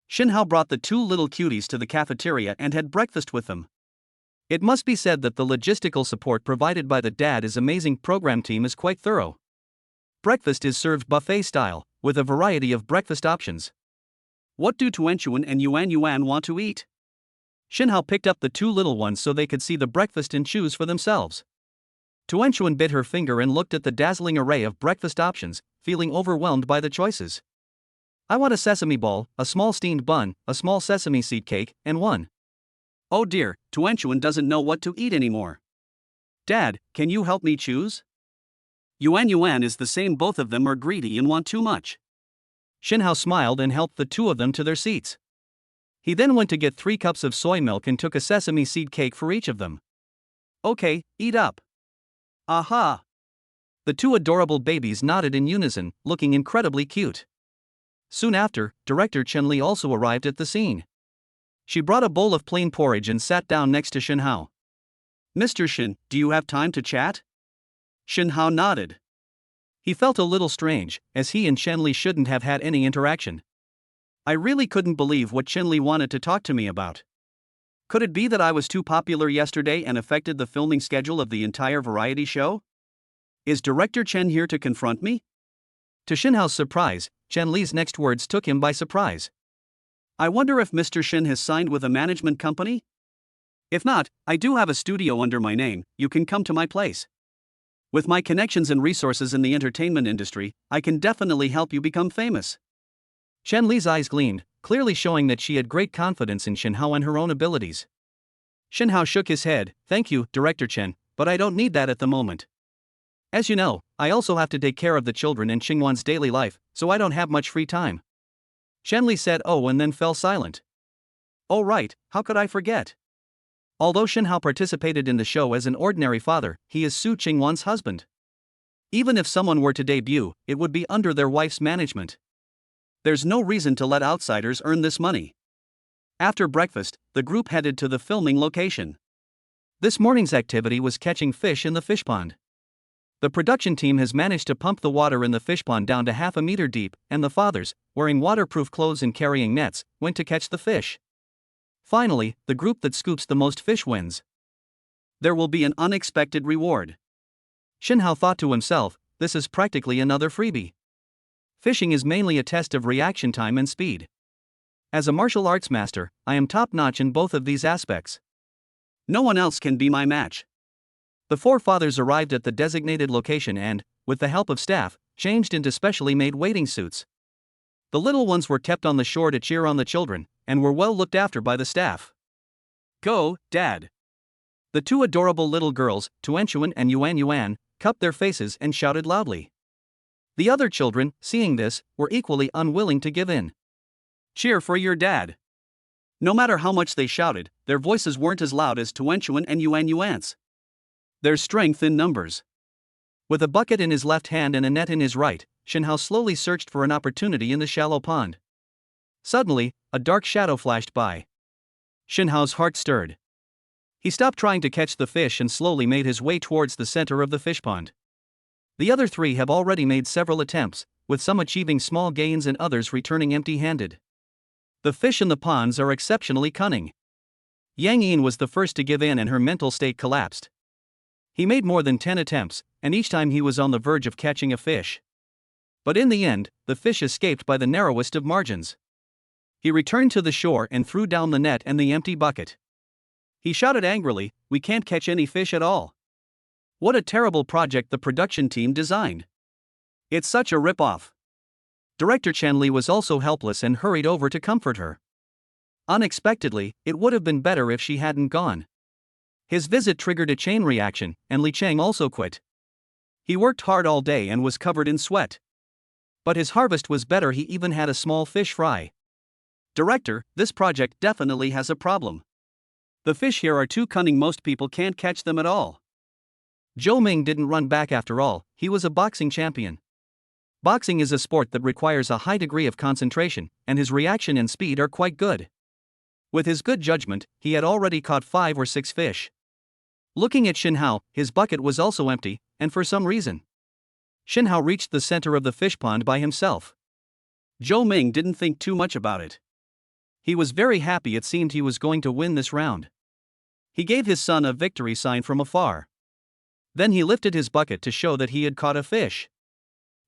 Shinhao brought the two little cuties to the cafeteria and had breakfast with them. It must be said that the logistical support provided by the Dad's amazing program team is quite thorough. Breakfast is served buffet style, with a variety of breakfast options. What do Tuanchuan and Yuan want to eat? Shinhao picked up the two little ones so they could see the breakfast and choose for themselves. Tuanchuan bit her finger and looked at the dazzling array of breakfast options, feeling overwhelmed by the choices. I want a sesame ball, a small steamed bun, a small sesame seed cake, and one. Oh dear, Tuanchuan doesn't know what to eat anymore. Dad, can you help me choose? Yuan is the same, both of them are greedy and want too much. Shinhao smiled and helped the two of them to their seats. He then went to get 3 cups of soy milk and took a sesame seed cake for each of them. Okay, eat up. Aha! The two adorable babies nodded in unison, looking incredibly cute. Soon after, Director Chen-Li also arrived at the scene. She brought a bowl of plain porridge and sat down next to Shinhao. Mr. Shin, do you have time to chat? Shinhao nodded. He felt a little strange, as he and Chen-Li shouldn't have had any interaction. I really couldn't believe what Chen-Li wanted to talk to me about. Could it be that I was too popular yesterday and affected the filming schedule of the entire variety show? Is Director Chen here to confront me? To Shinhao's surprise, Chen-Li's next words took him by surprise. I wonder if Mr. Shin has signed with a management company? If not, I do have a studio under my name. You can come to my place. With my connections and resources in the entertainment industry, I can definitely help you become famous. Chen-Li's eyes gleamed, clearly showing that she had great confidence in Shinhao and her own abilities. Shinhao shook his head. Thank you, Director Chen, but I don't need that at the moment. As you know, I also have to take care of the children and Xingwan's daily life, so I don't have much free time. Chen-Li said oh and then fell silent. Oh right, how could I forget? Although Shinhao participated in the show as an ordinary father, he is Su Qingwan's husband. Even if someone were to debut, it would be under their wife's management. There's no reason to let outsiders earn this money. After breakfast, the group headed to the filming location. This morning's activity was catching fish in the fish pond. The production team has managed to pump the water in the fish pond down to half a meter deep, and the fathers, wearing waterproof clothes and carrying nets, went to catch the fish. Finally, the group that scoops the most fish wins. There will be an unexpected reward. Shinhao thought to himself, this is practically another freebie. Fishing is mainly a test of reaction time and speed. As a martial arts master, I am top-notch in both of these aspects. No one else can be my match. The 4 fathers arrived at the designated location and, with the help of staff, changed into specially made wading suits. The little ones were kept on the shore to cheer on the children, and were well looked after by the staff. Go, Dad! The 2 adorable little girls, Tuanchuan and Yuan, cupped their faces and shouted loudly. The other children, seeing this, were equally unwilling to give in. Cheer for your dad! No matter how much they shouted, their voices weren't as loud as Tuanchuan and Yuan's. There's strength in numbers. With a bucket in his left hand and a net in his right, Shinhao slowly searched for an opportunity in the shallow pond. Suddenly, a dark shadow flashed by. Shinhao's heart stirred. He stopped trying to catch the fish and slowly made his way towards the center of the fish pond. The other 3 have already made several attempts, with some achieving small gains and others returning empty-handed. The fish in the ponds are exceptionally cunning. Yang Yin was the first to give in and her mental state collapsed. He made more than 10 attempts, and each time he was on the verge of catching a fish. But in the end, the fish escaped by the narrowest of margins. He returned to the shore and threw down the net and the empty bucket. He shouted angrily, "We can't catch any fish at all. What a terrible project the production team designed. It's such a rip-off." Director Chen-Li was also helpless and hurried over to comfort her. Unexpectedly, it would have been better if she hadn't gone. His visit triggered a chain reaction, and Li Cheng also quit. He worked hard all day and was covered in sweat. But his harvest was better, he even had a small fish fry. Director, this project definitely has a problem. The fish here are too cunning, most people can't catch them at all. Zhou Ming didn't run back after all, he was a boxing champion. Boxing is a sport that requires a high degree of concentration, and his reaction and speed are quite good. With his good judgment, he had already caught 5 or 6 fish. Looking at Shin Hao, his bucket was also empty, and for some reason. Shin Hao reached the center of the fish pond by himself. Zhou Ming didn't think too much about it. He was very happy. It seemed he was going to win this round. He gave his son a victory sign from afar. Then he lifted his bucket to show that he had caught a fish.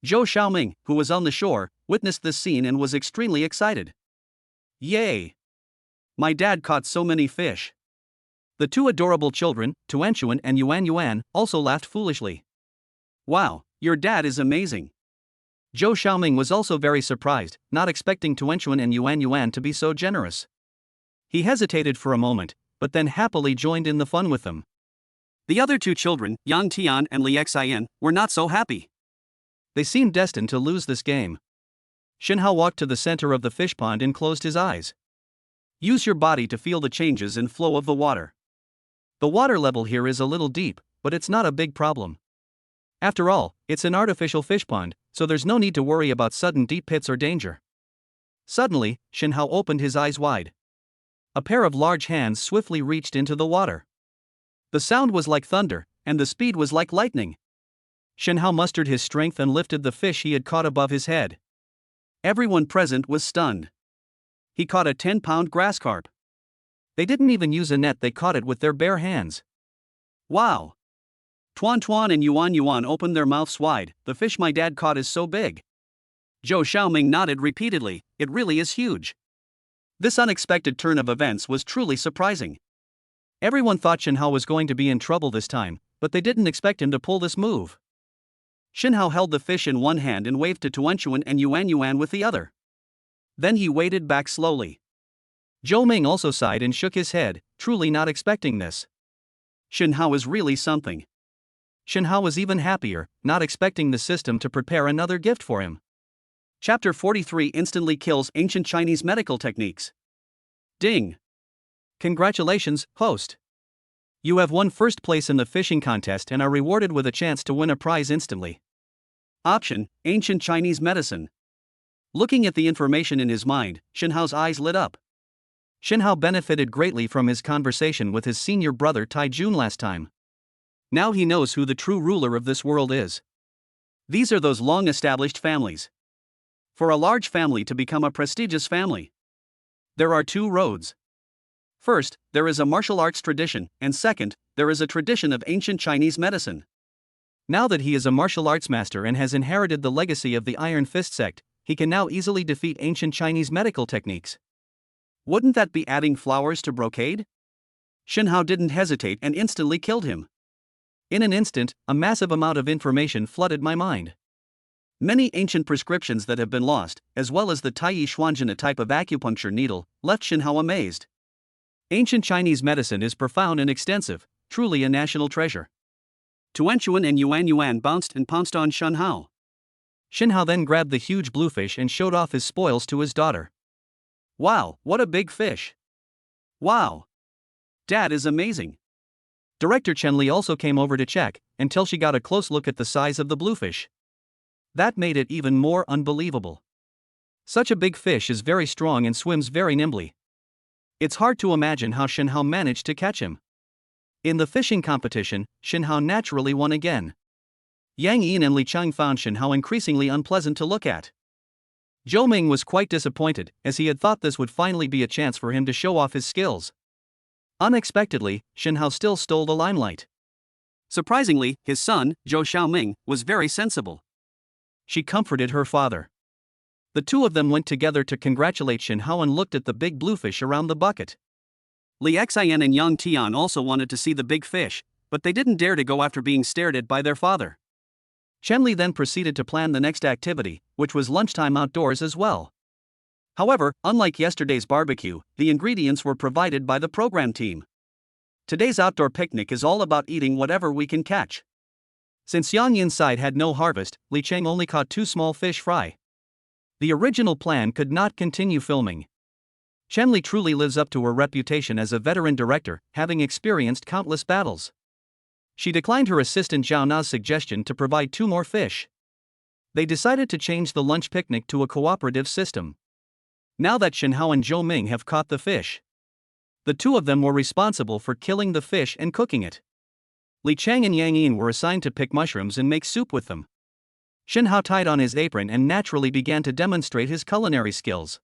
Zhou Xiaoming, who was on the shore, witnessed this scene and was extremely excited. Yay! My dad caught so many fish. The two adorable children, Tuanchuan and Yuan Yuan, also laughed foolishly. Wow, your dad is amazing. Zhou Xiaoming was also very surprised, not expecting Tuanchuan and Yuan Yuan to be so generous. He hesitated for a moment, but then happily joined in the fun with them. The other two children, Yang Tian and Li Xian, were not so happy. They seemed destined to lose this game. Shin Hao walked to the center of the fish pond and closed his eyes. Use your body to feel the changes in flow of the water. The water level here is a little deep, but it's not a big problem. After all, it's an artificial fish pond, so there's no need to worry about sudden deep pits or danger. Suddenly, Shin Hao opened his eyes wide. A pair of large hands swiftly reached into the water. The sound was like thunder, and the speed was like lightning. Shin Hao mustered his strength and lifted the fish he had caught above his head. Everyone present was stunned. He caught a 10-pound grass carp. They didn't even use a net, they caught it with their bare hands. Wow! Tuan Tuan and Yuan Yuan opened their mouths wide. The fish my dad caught is so big. Zhou Xiaoming nodded repeatedly. It really is huge. This unexpected turn of events was truly surprising. Everyone thought Shin Hao was going to be in trouble this time, but they didn't expect him to pull this move. Shin Hao held the fish in one hand and waved to Tuanchuan and Yuan Yuan with the other. Then he waded back slowly. Zhou Ming also sighed and shook his head, truly not expecting this. Shin Hao is really something. Shin Hao was even happier, not expecting the system to prepare another gift for him. Chapter 43 instantly kills ancient Chinese medical techniques. Ding! Congratulations, host. You have won first place in the fishing contest and are rewarded with a chance to win a prize instantly. Option: Ancient Chinese medicine. Looking at the information in his mind, Shin Hao's eyes lit up. Shin Hao benefited greatly from his conversation with his senior brother Tai Jun last time. Now he knows who the true ruler of this world is. These are those long-established families. For a large family to become a prestigious family, there are 2 roads. First, there is a martial arts tradition, and second, there is a tradition of ancient Chinese medicine. Now that he is a martial arts master and has inherited the legacy of the Iron Fist sect, he can now easily defeat ancient Chinese medical techniques. Wouldn't that be adding flowers to brocade? Shin Hao didn't hesitate and instantly killed him. In an instant, a massive amount of information flooded my mind. Many ancient prescriptions that have been lost, as well as the Taiyi Xuanjin, a type of acupuncture needle, left Shin Hao amazed. Ancient Chinese medicine is profound and extensive, truly a national treasure. Tuanchuan and Yuan Yuan bounced and pounced on Shin Hao. Shin Hao then grabbed the huge bluefish and showed off his spoils to his daughter. Wow, what a big fish! Wow! Dad is amazing! Director Chen Li also came over to check, until she got a close look at the size of the bluefish. That made it even more unbelievable. Such a big fish is very strong and swims very nimbly. It's hard to imagine how Shin Hao managed to catch him. In the fishing competition, Shin Hao naturally won again. Yang Yin and Li Cheng found Shin Hao increasingly unpleasant to look at. Zhou Ming was quite disappointed, as he had thought this would finally be a chance for him to show off his skills. Unexpectedly, Shin Hao still stole the limelight. Surprisingly, his son, Zhou Xiaoming, was very sensible. She comforted her father. The 2 of them went together to congratulate Shin Hao and looked at the big bluefish around the bucket. Li Xian and Yang Tian also wanted to see the big fish, but they didn't dare to go after being stared at by their father. Chen Li then proceeded to plan the next activity, which was lunchtime outdoors as well. However, unlike yesterday's barbecue, the ingredients were provided by the program team. Today's outdoor picnic is all about eating whatever we can catch. Since Yang Yin's side had no harvest, Li Cheng only caught 2 small fish fry. The original plan could not continue filming. Chen Li truly lives up to her reputation as a veteran director, having experienced countless battles. She declined her assistant Zhao Na's suggestion to provide 2 more fish. They decided to change the lunch picnic to a cooperative system. Now that Shenhao and Zhou Ming have caught the fish, the two of them were responsible for killing the fish and cooking it. Li Chang and Yang Yin were assigned to pick mushrooms and make soup with them. Shenhao tied on his apron and naturally began to demonstrate his culinary skills.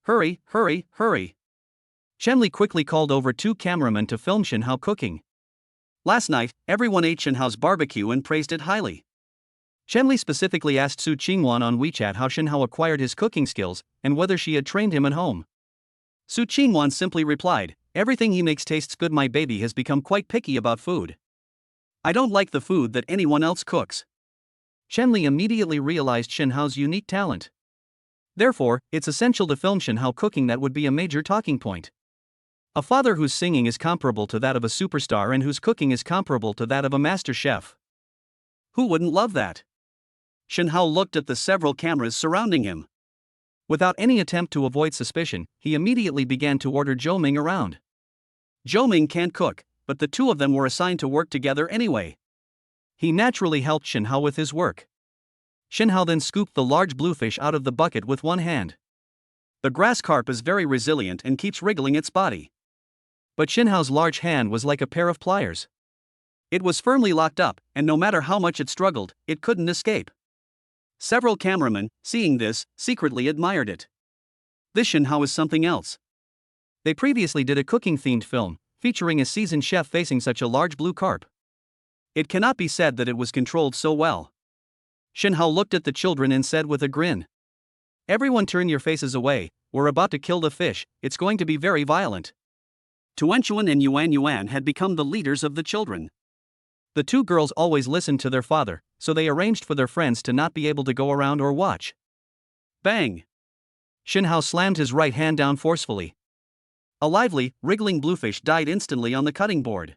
Hurry, hurry, hurry. Chen Li quickly called over 2 cameramen to film Shenhao cooking. Last night, everyone ate Shenhao's barbecue and praised it highly. Chen Li specifically asked Su Qingwan on WeChat how Shenhao acquired his cooking skills and whether she had trained him at home. Su Qingwan simply replied, "Everything he makes tastes good. My baby has become quite picky about food. I don't like the food that anyone else cooks." Chen Li immediately realized Shenhao's unique talent. Therefore, it's essential to film Shenhao cooking. That would be a major talking point. A father whose singing is comparable to that of a superstar and whose cooking is comparable to that of a master chef. Who wouldn't love that? Shenhao looked at the several cameras surrounding him. Without any attempt to avoid suspicion, he immediately began to order Zhou Ming around. Zhou Ming can't cook, but the two of them were assigned to work together anyway. He naturally helped Shenhao with his work. Shenhao then scooped the large bluefish out of the bucket with one hand. The grass carp is very resilient and keeps wriggling its body. But Shenhao's large hand was like a pair of pliers. It was firmly locked up, and no matter how much it struggled, it couldn't escape. Several cameramen, seeing this, secretly admired it. This Shenhao is something else. They previously did a cooking-themed film, featuring a seasoned chef facing such a large blue carp. It cannot be said that it was controlled so well. Shenhao looked at the children and said with a grin, "Everyone turn your faces away, we're about to kill the fish, it's going to be very violent." Tuanchuan and Yuan Yuan had become the leaders of the children. The 2 girls always listened to their father, so they arranged for their friends to not be able to go around or watch. Bang! Shenhao slammed his right hand down forcefully. A lively, wriggling bluefish died instantly on the cutting board.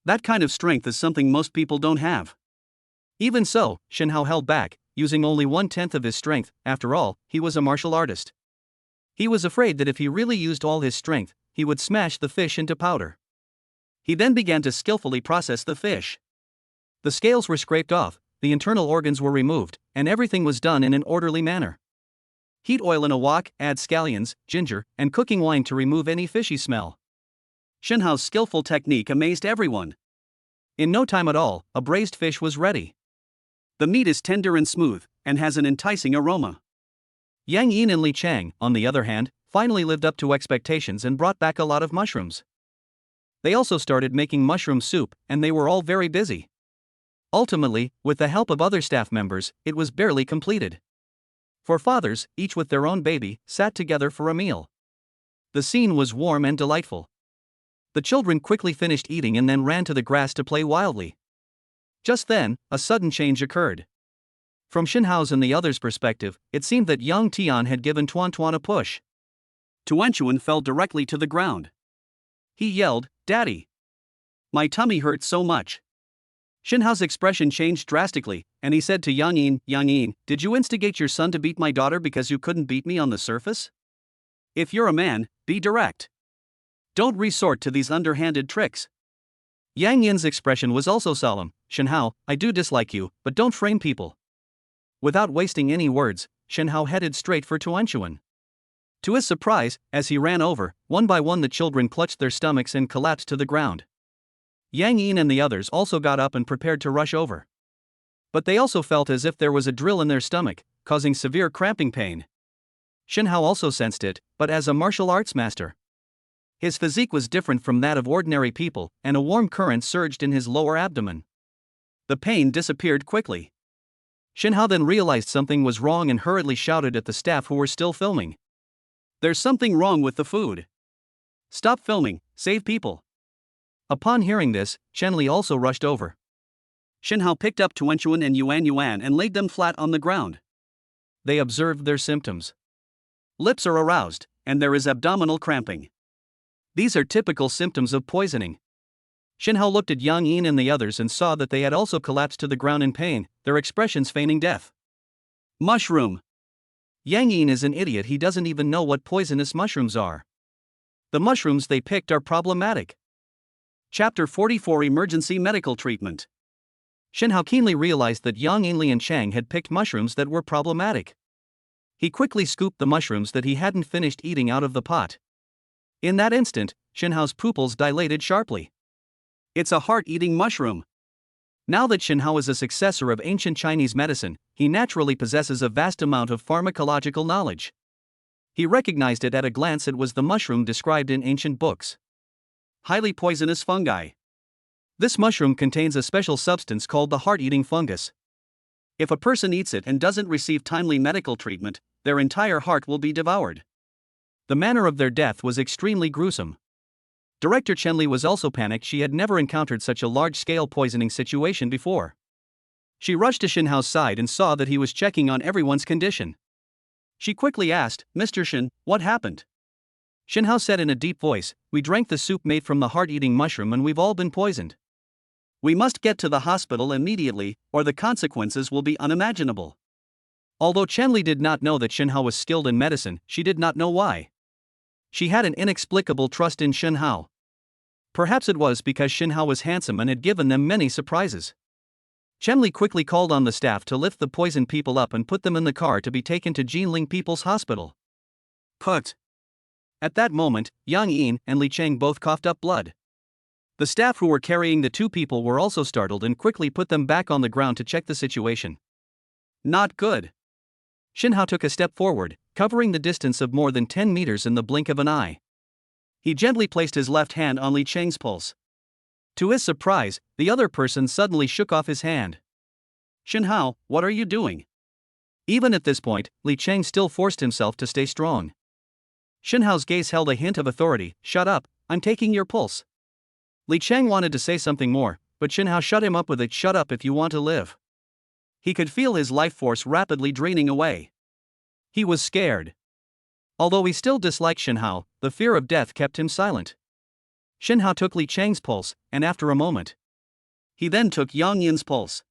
That kind of strength is something most people don't have. Even so, Shenhao held back, using only 1/10 of his strength. After all, he was a martial artist. He was afraid that if he really used all his strength, he would smash the fish into powder. He then began to skillfully process the fish. The scales were scraped off, the internal organs were removed, and everything was done in an orderly manner. Heat oil in a wok, add scallions, ginger, and cooking wine to remove any fishy smell. Shenhao's skillful technique amazed everyone. In no time at all, a braised fish was ready. The meat is tender and smooth, and has an enticing aroma. Yang Yin and Li Chang, on the other hand, finally lived up to expectations and brought back a lot of mushrooms. They also started making mushroom soup, and they were all very busy. Ultimately, with the help of other staff members, it was barely completed. 4 fathers, each with their own baby, sat together for a meal. The scene was warm and delightful. The children quickly finished eating and then ran to the grass to play wildly. Just then, a sudden change occurred. From Shenhao's and the others' perspective, it seemed that young Tian had given Tuan a push. Tuanchuan fell directly to the ground. He yelled, "Daddy! My tummy hurts so much." Shenhao's expression changed drastically, and he said to Yang Yin, "Did you instigate your son to beat my daughter because you couldn't beat me on the surface? If you're a man, be direct. Don't resort to these underhanded tricks." Yang Yin's expression was also solemn. "Shenhao, I do dislike you, but don't frame people." Without wasting any words, Shenhao headed straight for Tuanchuan. To his surprise, as he ran over, one by one the children clutched their stomachs and collapsed to the ground. Yang Yin and the others also got up and prepared to rush over. But they also felt as if there was a drill in their stomach, causing severe cramping pain. Shenhao also sensed it, but as a martial arts master. His physique was different from that of ordinary people, and a warm current surged in his lower abdomen. The pain disappeared quickly. Shenhao then realized something was wrong and hurriedly shouted at the staff who were still filming. "There's something wrong with the food. Stop filming, save people." Upon hearing this, Chen Li also rushed over. Shenhao picked up Tuanchuan and Yuan and laid them flat on the ground. They observed their symptoms. Lips are aroused, and there is abdominal cramping. These are typical symptoms of poisoning. Shenhao looked at Yang Yin and the others and saw that they had also collapsed to the ground in pain, their expressions feigning death. Mushroom. Yang Yin is an idiot, he doesn't even know what poisonous mushrooms are. The mushrooms they picked are problematic. Chapter 44 Emergency Medical Treatment. Shen Hao keenly realized that Yang Yinli and Chang had picked mushrooms that were problematic. He quickly scooped the mushrooms that he hadn't finished eating out of the pot. In that instant, Shen Hao's pupils dilated sharply. It's a heart-eating mushroom. Now that Shen Hao is a successor of ancient Chinese medicine, he naturally possesses a vast amount of pharmacological knowledge. He recognized it at a glance. It was the mushroom described in ancient books. Highly poisonous fungi. This mushroom contains a special substance called the heart-eating fungus. If a person eats it and doesn't receive timely medical treatment, their entire heart will be devoured. The manner of their death was extremely gruesome. Director Chen Li was also panicked. She had never encountered such a large-scale poisoning situation before. She rushed to Shen Hao's side and saw that he was checking on everyone's condition. She quickly asked, "Mr. Shen, what happened?" Shen Hao said in a deep voice, "We drank the soup made from the heart-eating mushroom and we've all been poisoned. We must get to the hospital immediately, or the consequences will be unimaginable." Although Chen Li did not know that Shen Hao was skilled in medicine, she did not know why. She had an inexplicable trust in Shen Hao. Perhaps it was because Shen Hao was handsome and had given them many surprises. Chen Li quickly called on the staff to lift the poisoned people up and put them in the car to be taken to Jinling People's Hospital. Put. At that moment, Yang Yin and Li Cheng both coughed up blood. The staff who were carrying the two people were also startled and quickly put them back on the ground to check the situation. Not good. Shen Hao took a step forward, covering the distance of more than 10 meters in the blink of an eye. He gently placed his left hand on Li Cheng's pulse. To his surprise, the other person suddenly shook off his hand. "Shen Hao, what are you doing?" Even at this point, Li Cheng still forced himself to stay strong. Shen Hao's gaze held a hint of authority. "Shut up, I'm taking your pulse." Li Cheng wanted to say something more, but Shen Hao shut him up with a "Shut up if you want to live." He could feel his life force rapidly draining away. He was scared. Although he still disliked Shen Hao, the fear of death kept him silent. Shen Hao took Li Cheng's pulse, and after a moment, he then took Yang Yin's pulse.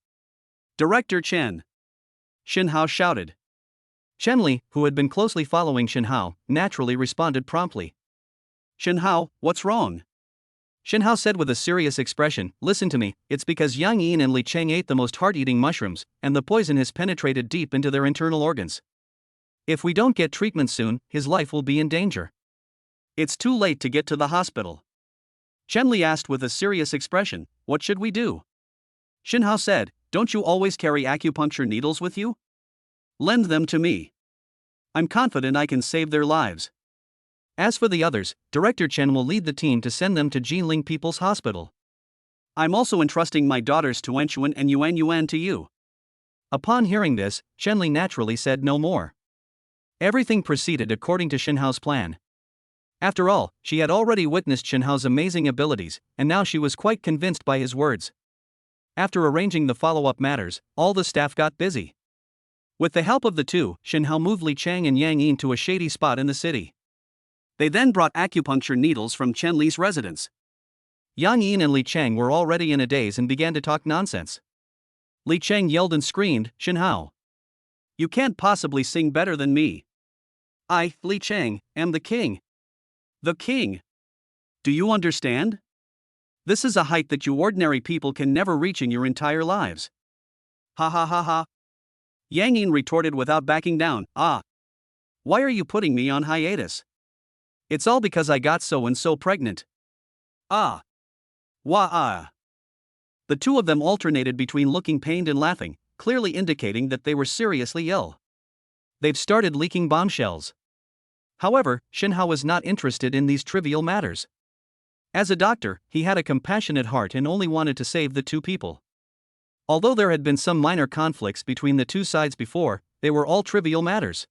"Director Chen!" Shen Hao shouted. Chen Li, who had been closely following Shen Hao, naturally responded promptly. "Shen Hao, what's wrong?" Shen Hao said with a serious expression, "Listen to me, it's because Yang Yin and Li Cheng ate the most heart-eating mushrooms, and the poison has penetrated deep into their internal organs. If we don't get treatment soon, his life will be in danger." "It's too late to get to the hospital." Chen Li asked with a serious expression, "What should we do?" Shen Hao said, "Don't you always carry acupuncture needles with you? Lend them to me. I'm confident I can save their lives." As for the others, Director Chen will lead the team to send them to Jinling People's Hospital. "I'm also entrusting my daughters Tuanchuan and Yuan Yuan to you." Upon hearing this, Chen Li naturally said no more. Everything proceeded according to Shen Hao's plan. After all, she had already witnessed Shen Hao's amazing abilities, and now she was quite convinced by his words. After arranging the follow-up matters, all the staff got busy. With the help of the two, Shen Hao moved Li Cheng and Yang Yin to a shady spot in the city. They then brought acupuncture needles from Chen Li's residence. Yang Yin and Li Cheng were already in a daze and began to talk nonsense. Li Cheng yelled and screamed, "Shen Hao! You can't possibly sing better than me. I, Li Cheng, am the king. The king. Do you understand? This is a height that you ordinary people can never reach in your entire lives." "Ha ha ha ha." Yang Yin retorted without backing down, "Ah. Why are you putting me on hiatus?" "It's all because I got so and so pregnant." "Ah. Wah ah." The two of them alternated between looking pained and laughing, clearly indicating that they were seriously ill. They've started leaking bombshells. However, Shen Hao was not interested in these trivial matters. As a doctor, he had a compassionate heart and only wanted to save the two people. Although there had been some minor conflicts between the two sides before, they were all trivial matters.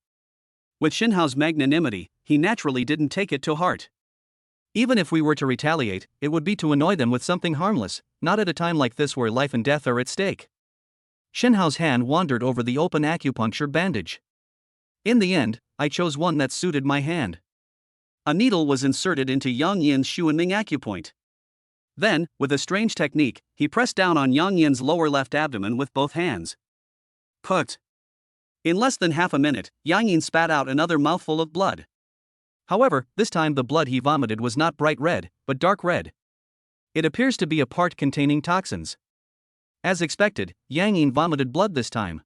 With Shen Hao's magnanimity, he naturally didn't take it to heart. Even if we were to retaliate, it would be to annoy them with something harmless, not at a time like this where life and death are at stake. Shen Hao's hand wandered over the open acupuncture bandage. In the end, I chose one that suited my hand. A needle was inserted into Yang Yin's Xuanming acupoint. Then, with a strange technique, he pressed down on Yang Yin's lower left abdomen with both hands. Put. In less than half a minute, Yang Yin spat out another mouthful of blood. However, this time the blood he vomited was not bright red, but dark red. It appears to be a part containing toxins. As expected, Yang Yin vomited blood this time.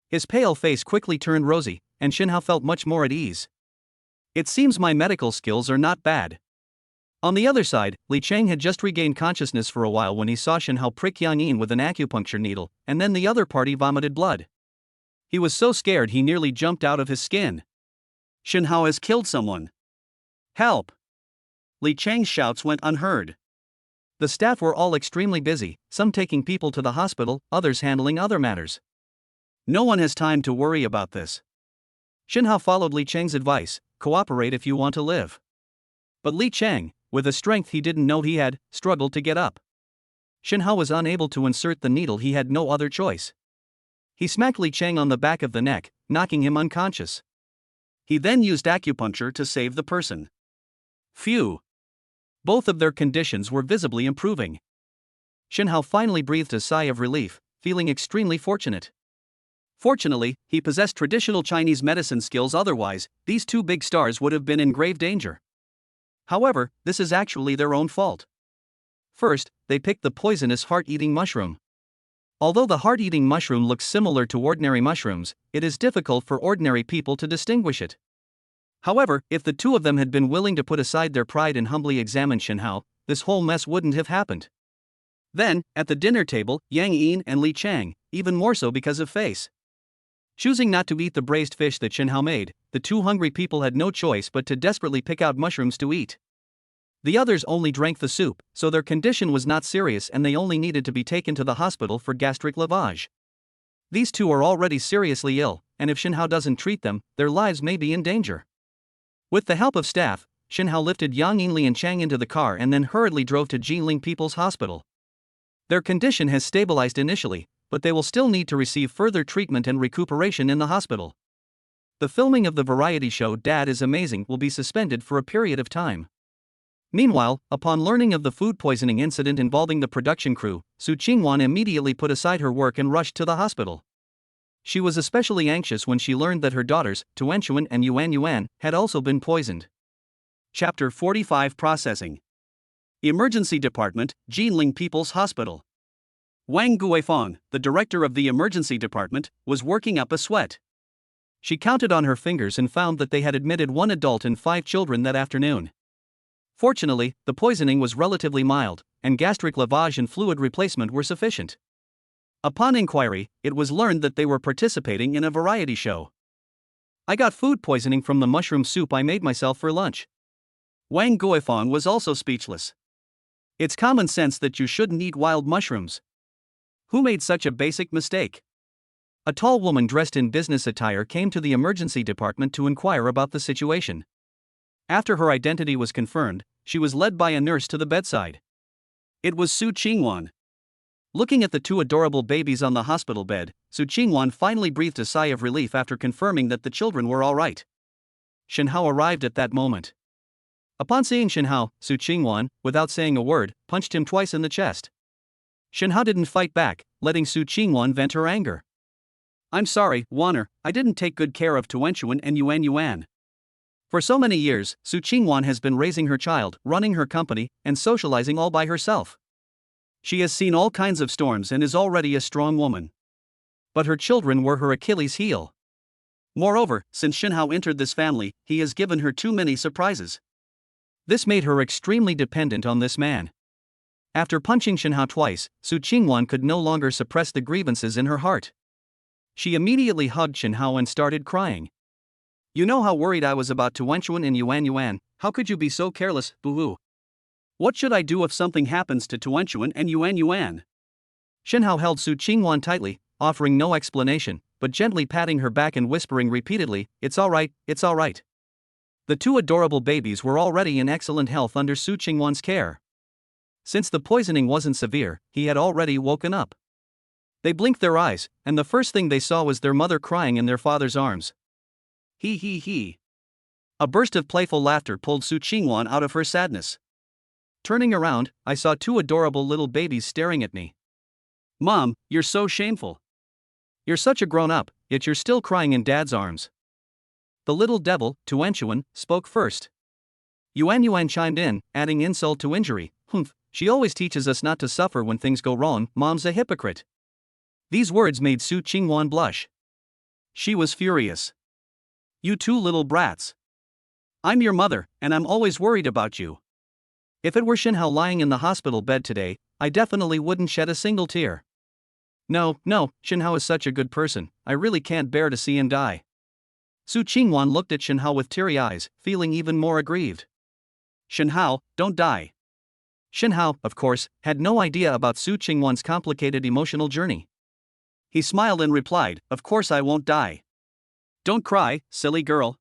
His pale face quickly turned rosy, and Xinhao felt much more at ease. It seems my medical skills are not bad. On the other side, Li Cheng had just regained consciousness for a while when he saw Xinhao prick Yang Yin with an acupuncture needle, and then the other party vomited blood. He was so scared he nearly jumped out of his skin. Xinhao has killed someone. Help! Li Cheng's shouts went unheard. The staff were all extremely busy, some taking people to the hospital, others handling other matters. No one has time to worry about this. Xinhao followed Li Cheng's advice: cooperate if you want to live. But Li Cheng, with a strength he didn't know he had, struggled to get up. Xinhao was unable to insert the needle, he had no other choice. He smacked Li Cheng on the back of the neck, knocking him unconscious. He then used acupuncture to save the person. Phew! Both of their conditions were visibly improving. Xinhao finally breathed a sigh of relief, feeling extremely fortunate. Fortunately, he possessed traditional Chinese medicine skills, otherwise, these two big stars would have been in grave danger. However, this is actually their own fault. First, they picked the poisonous heart-eating mushroom. Although the heart-eating mushroom looks similar to ordinary mushrooms, it is difficult for ordinary people to distinguish it. However, if the two of them had been willing to put aside their pride and humbly examine Xinhao, this whole mess wouldn't have happened. Then, at the dinner table, Yang Yin and Li Cheng, even more so because of face. Choosing not to eat the braised fish that Xinhao made, the two hungry people had no choice but to desperately pick out mushrooms to eat. The others only drank the soup, so their condition was not serious and they only needed to be taken to the hospital for gastric lavage. These two are already seriously ill, and if Xinhao doesn't treat them, their lives may be in danger. With the help of staff, Xinhao lifted Yang Yin, Li and Chang into the car and then hurriedly drove to Jinling People's Hospital. Their condition has stabilized initially, but they will still need to receive further treatment and recuperation in the hospital. The filming of the variety show Dad is Amazing will be suspended for a period of time. Meanwhile, upon learning of the food poisoning incident involving the production crew, Su Qingwan immediately put aside her work and rushed to the hospital. She was especially anxious when she learned that her daughters, Tuanchuan and Yuan Yuan, had also been poisoned. Chapter 45 Processing. Emergency Department, Jinling People's Hospital. Wang Guifang, the director of the emergency department, was working up a sweat. She counted on her fingers and found that they had admitted 1 adult and 5 children that afternoon. Fortunately, the poisoning was relatively mild, and gastric lavage and fluid replacement were sufficient. Upon inquiry, it was learned that they were participating in a variety show. I got food poisoning from the mushroom soup I made myself for lunch. Wang Guifang was also speechless. It's common sense that you shouldn't eat wild mushrooms. Who made such a basic mistake? A tall woman dressed in business attire came to the emergency department to inquire about the situation. After her identity was confirmed, she was led by a nurse to the bedside. It was Su Qingwan. Looking at the 2 adorable babies on the hospital bed, Su Qingwan finally breathed a sigh of relief after confirming that the children were all right. Xinhao arrived at that moment. Upon seeing Xinhao, Su Qingwan, without saying a word, punched him twice in the chest. Xinhao didn't fight back, letting Su Qingwan vent her anger. I'm sorry, Wanner, I didn't take good care of Tuanchuan and Yuan Yuan. For so many years, Su Qingwan has been raising her child, running her company, and socializing all by herself. She has seen all kinds of storms and is already a strong woman. But her children were her Achilles heel. Moreover, since Xinhao entered this family, he has given her too many surprises. This made her extremely dependent on this man. After punching Xinhao twice, Su Qingwan could no longer suppress the grievances in her heart. She immediately hugged Xinhao and started crying. You know how worried I was about Tuanchuan and Yuan Yuan, how could you be so careless, boo-hoo? What should I do if something happens to Tuanchuan and Yuan Yuan? Xinhao held Su Qingwan tightly, offering no explanation, but gently patting her back and whispering repeatedly, "It's all right, it's all right." The 2 adorable babies were already in excellent health under Su Qingwan's care. Since the poisoning wasn't severe, he had already woken up. They blinked their eyes, and the first thing they saw was their mother crying in their father's arms. He he he. A burst of playful laughter pulled Su Qingwan out of her sadness. Turning around, I saw 2 adorable little babies staring at me. Mom, you're so shameful. You're such a grown-up, yet you're still crying in Dad's arms. The little devil, Tuanchuan, spoke first. Yuan Yuan chimed in, adding insult to injury. "Humph, She always teaches us not to suffer when things go wrong. Mom's a hypocrite." These words made Su Qingwan blush. She was furious. "You two little brats. I'm your mother, and I'm always worried about you." If it were Shinhao lying in the hospital bed today, I definitely wouldn't shed a single tear. No, Shinhao is such a good person, I really can't bear to see him die." Su Qingwan looked at Shinhao with teary eyes, feeling even more aggrieved. "Shinhao, don't die." Shinhao, of course, had no idea about Su Qingwan's complicated emotional journey. He smiled and replied, "Of course I won't die. Don't cry, silly girl."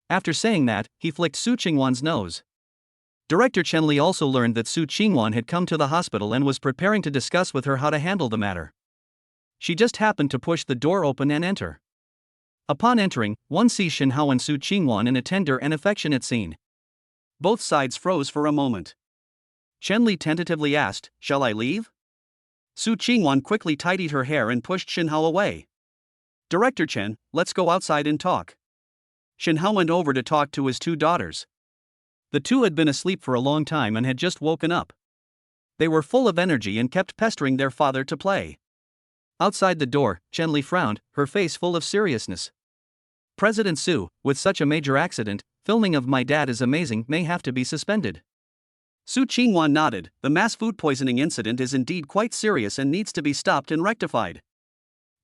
After saying that, he flicked Su Qingwan's nose. Director Chen Li also learned that Su Qingwan had come to the hospital and was preparing to discuss with her how to handle the matter. She just happened to push the door open and enter. Upon entering, one sees Shinhao and Su Qingwan in a tender and affectionate scene. Both sides froze for a moment. Chen Li tentatively asked, "Shall I leave?" Su Qingwan quickly tidied her hair and pushed Shinhao away. "Director Chen, let's go outside and talk." Shinhao went over to talk to his two daughters. The two had been asleep for a long time and had just woken up. They were full of energy and kept pestering their father to play. Outside the door, Chen Li frowned, her face full of seriousness. "President Su, with such a major accident, filming of My Dad is Amazing may have to be suspended." Su Qingwan nodded. "The mass food poisoning incident is indeed quite serious and needs to be stopped and rectified.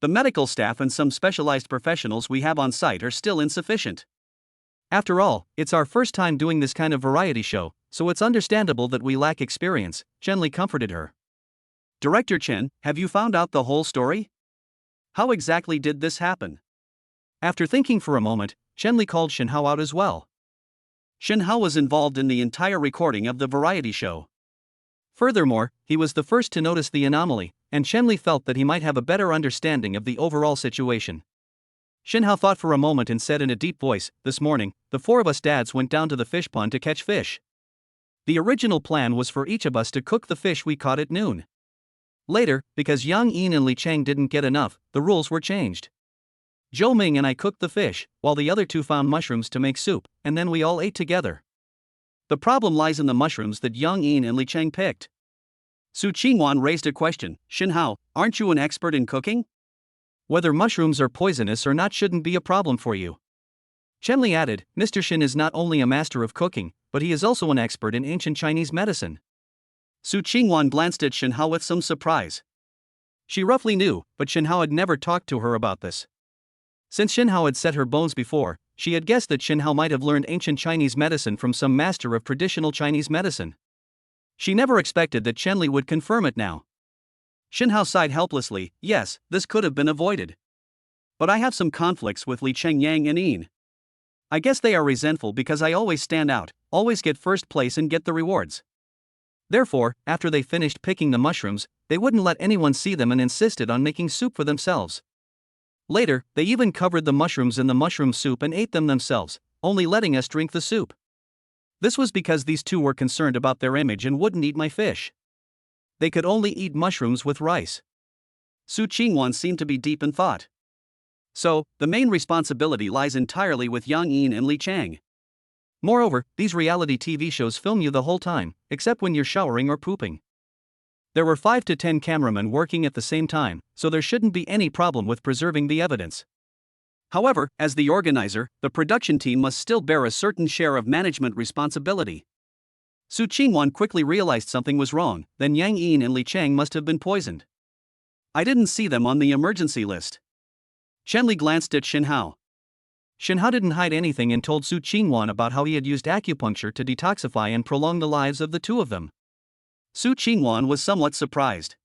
The medical staff and some specialized professionals we have on site are still insufficient. After all, it's our first time doing this kind of variety show, so it's understandable that we lack experience," Chen Li comforted her. "Director Chen, have you found out the whole story? How exactly did this happen?" After thinking for a moment, Chen Li called Shinhao out as well. Shinhao was involved in the entire recording of the variety show. Furthermore, he was the first to notice the anomaly, and Chen Li felt that he might have a better understanding of the overall situation. Shinhao thought for a moment and said in a deep voice, "This morning, the four of us dads went down to the fish pond to catch fish. The original plan was for each of us to cook the fish we caught at noon. Later, because Yang Yin and Li Cheng didn't get enough, the rules were changed. Zhou Ming and I cooked the fish, while the other two found mushrooms to make soup, and then we all ate together. The problem lies in the mushrooms that Yang Yin and Li Cheng picked." Su Qingwan raised a question. "Shinhao, aren't you an expert in cooking? Whether mushrooms are poisonous or not shouldn't be a problem for you." Chen Li added, "Mr. Shin is not only a master of cooking, but he is also an expert in ancient Chinese medicine." Su Qingwan glanced at Shinhao with some surprise. She roughly knew, but Shinhao had never talked to her about this. Since Shinhao had set her bones before, she had guessed that Shinhao might have learned ancient Chinese medicine from some master of traditional Chinese medicine. She never expected that Chen Li would confirm it now. Shinhao sighed helplessly. "Yes, this could have been avoided. But I have some conflicts with Li Cheng, Yang and Yin. I guess they are resentful because I always stand out, always get first place and get the rewards. Therefore, after they finished picking the mushrooms, they wouldn't let anyone see them and insisted on making soup for themselves. Later, they even covered the mushrooms in the mushroom soup and ate them themselves, only letting us drink the soup. This was because these two were concerned about their image and wouldn't eat my fish. They could only eat mushrooms with rice." Su Qingwan seemed to be deep in thought. "So, the main responsibility lies entirely with Yang Yin and Li Cheng. Moreover, these reality TV shows film you the whole time, except when you're showering or pooping. There were 5 to 10 cameramen working at the same time, so there shouldn't be any problem with preserving the evidence. However, as the organizer, the production team must still bear a certain share of management responsibility." Su Qingwan quickly realized something was wrong, then Yang Yin and Li Cheng must have been poisoned. "I didn't see them on the emergency list." Chen Li glanced at Shinhao. Shinhao didn't hide anything and told Su Qingwan about how he had used acupuncture to detoxify and prolong the lives of the two of them. Su Qingwan was somewhat surprised.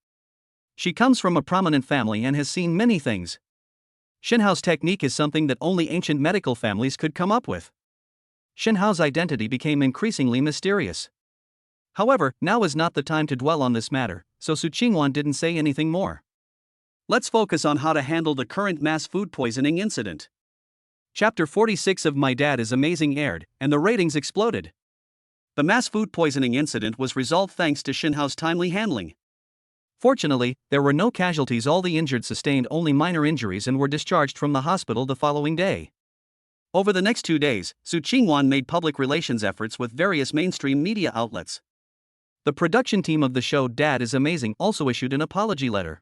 She comes from a prominent family and has seen many things. Shinhao's technique is something that only ancient medical families could come up with. Shinhao's identity became increasingly mysterious. However, now is not the time to dwell on this matter, so Su Qingwan didn't say anything more. Let's focus on how to handle the current mass food poisoning incident. Chapter 46 of My Dad is Amazing aired, and the ratings exploded. The mass food poisoning incident was resolved thanks to Shinhao's timely handling. Fortunately, there were no casualties. All the injured sustained only minor injuries and were discharged from the hospital the following day. Over the next 2 days, Su Qingwan made public relations efforts with various mainstream media outlets. The production team of the show Dad is Amazing also issued an apology letter.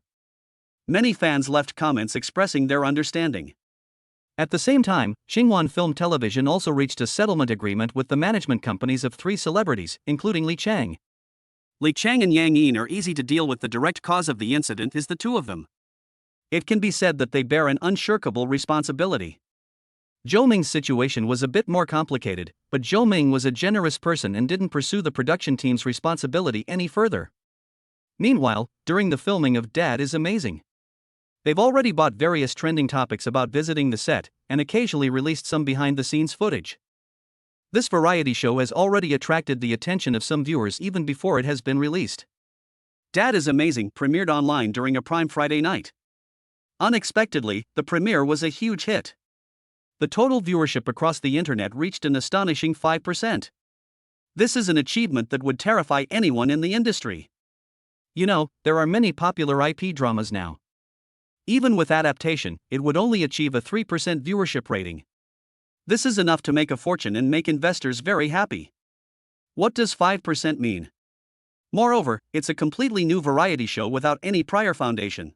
Many fans left comments expressing their understanding. At the same time, Xinhuan Film Television also reached a settlement agreement with the management companies of 3 celebrities, including Li Chang. Li Chang and Yang Yin are easy to deal with. The direct cause of the incident is the two of them. It can be said that they bear an unshirkable responsibility. Zhou Ming's situation was a bit more complicated, but Zhou Ming was a generous person and didn't pursue the production team's responsibility any further. Meanwhile, during the filming of Dad is Amazing, they've already bought various trending topics about visiting the set, and occasionally released some behind-the-scenes footage. This variety show has already attracted the attention of some viewers even before it has been released. Dad is Amazing premiered online during a prime Friday night. Unexpectedly, the premiere was a huge hit. The total viewership across the internet reached an astonishing 5%. This is an achievement that would terrify anyone in the industry. You know, there are many popular IP dramas now. Even with adaptation, it would only achieve a 3% viewership rating. This is enough to make a fortune and make investors very happy. What does 5% mean? Moreover, it's a completely new variety show without any prior foundation.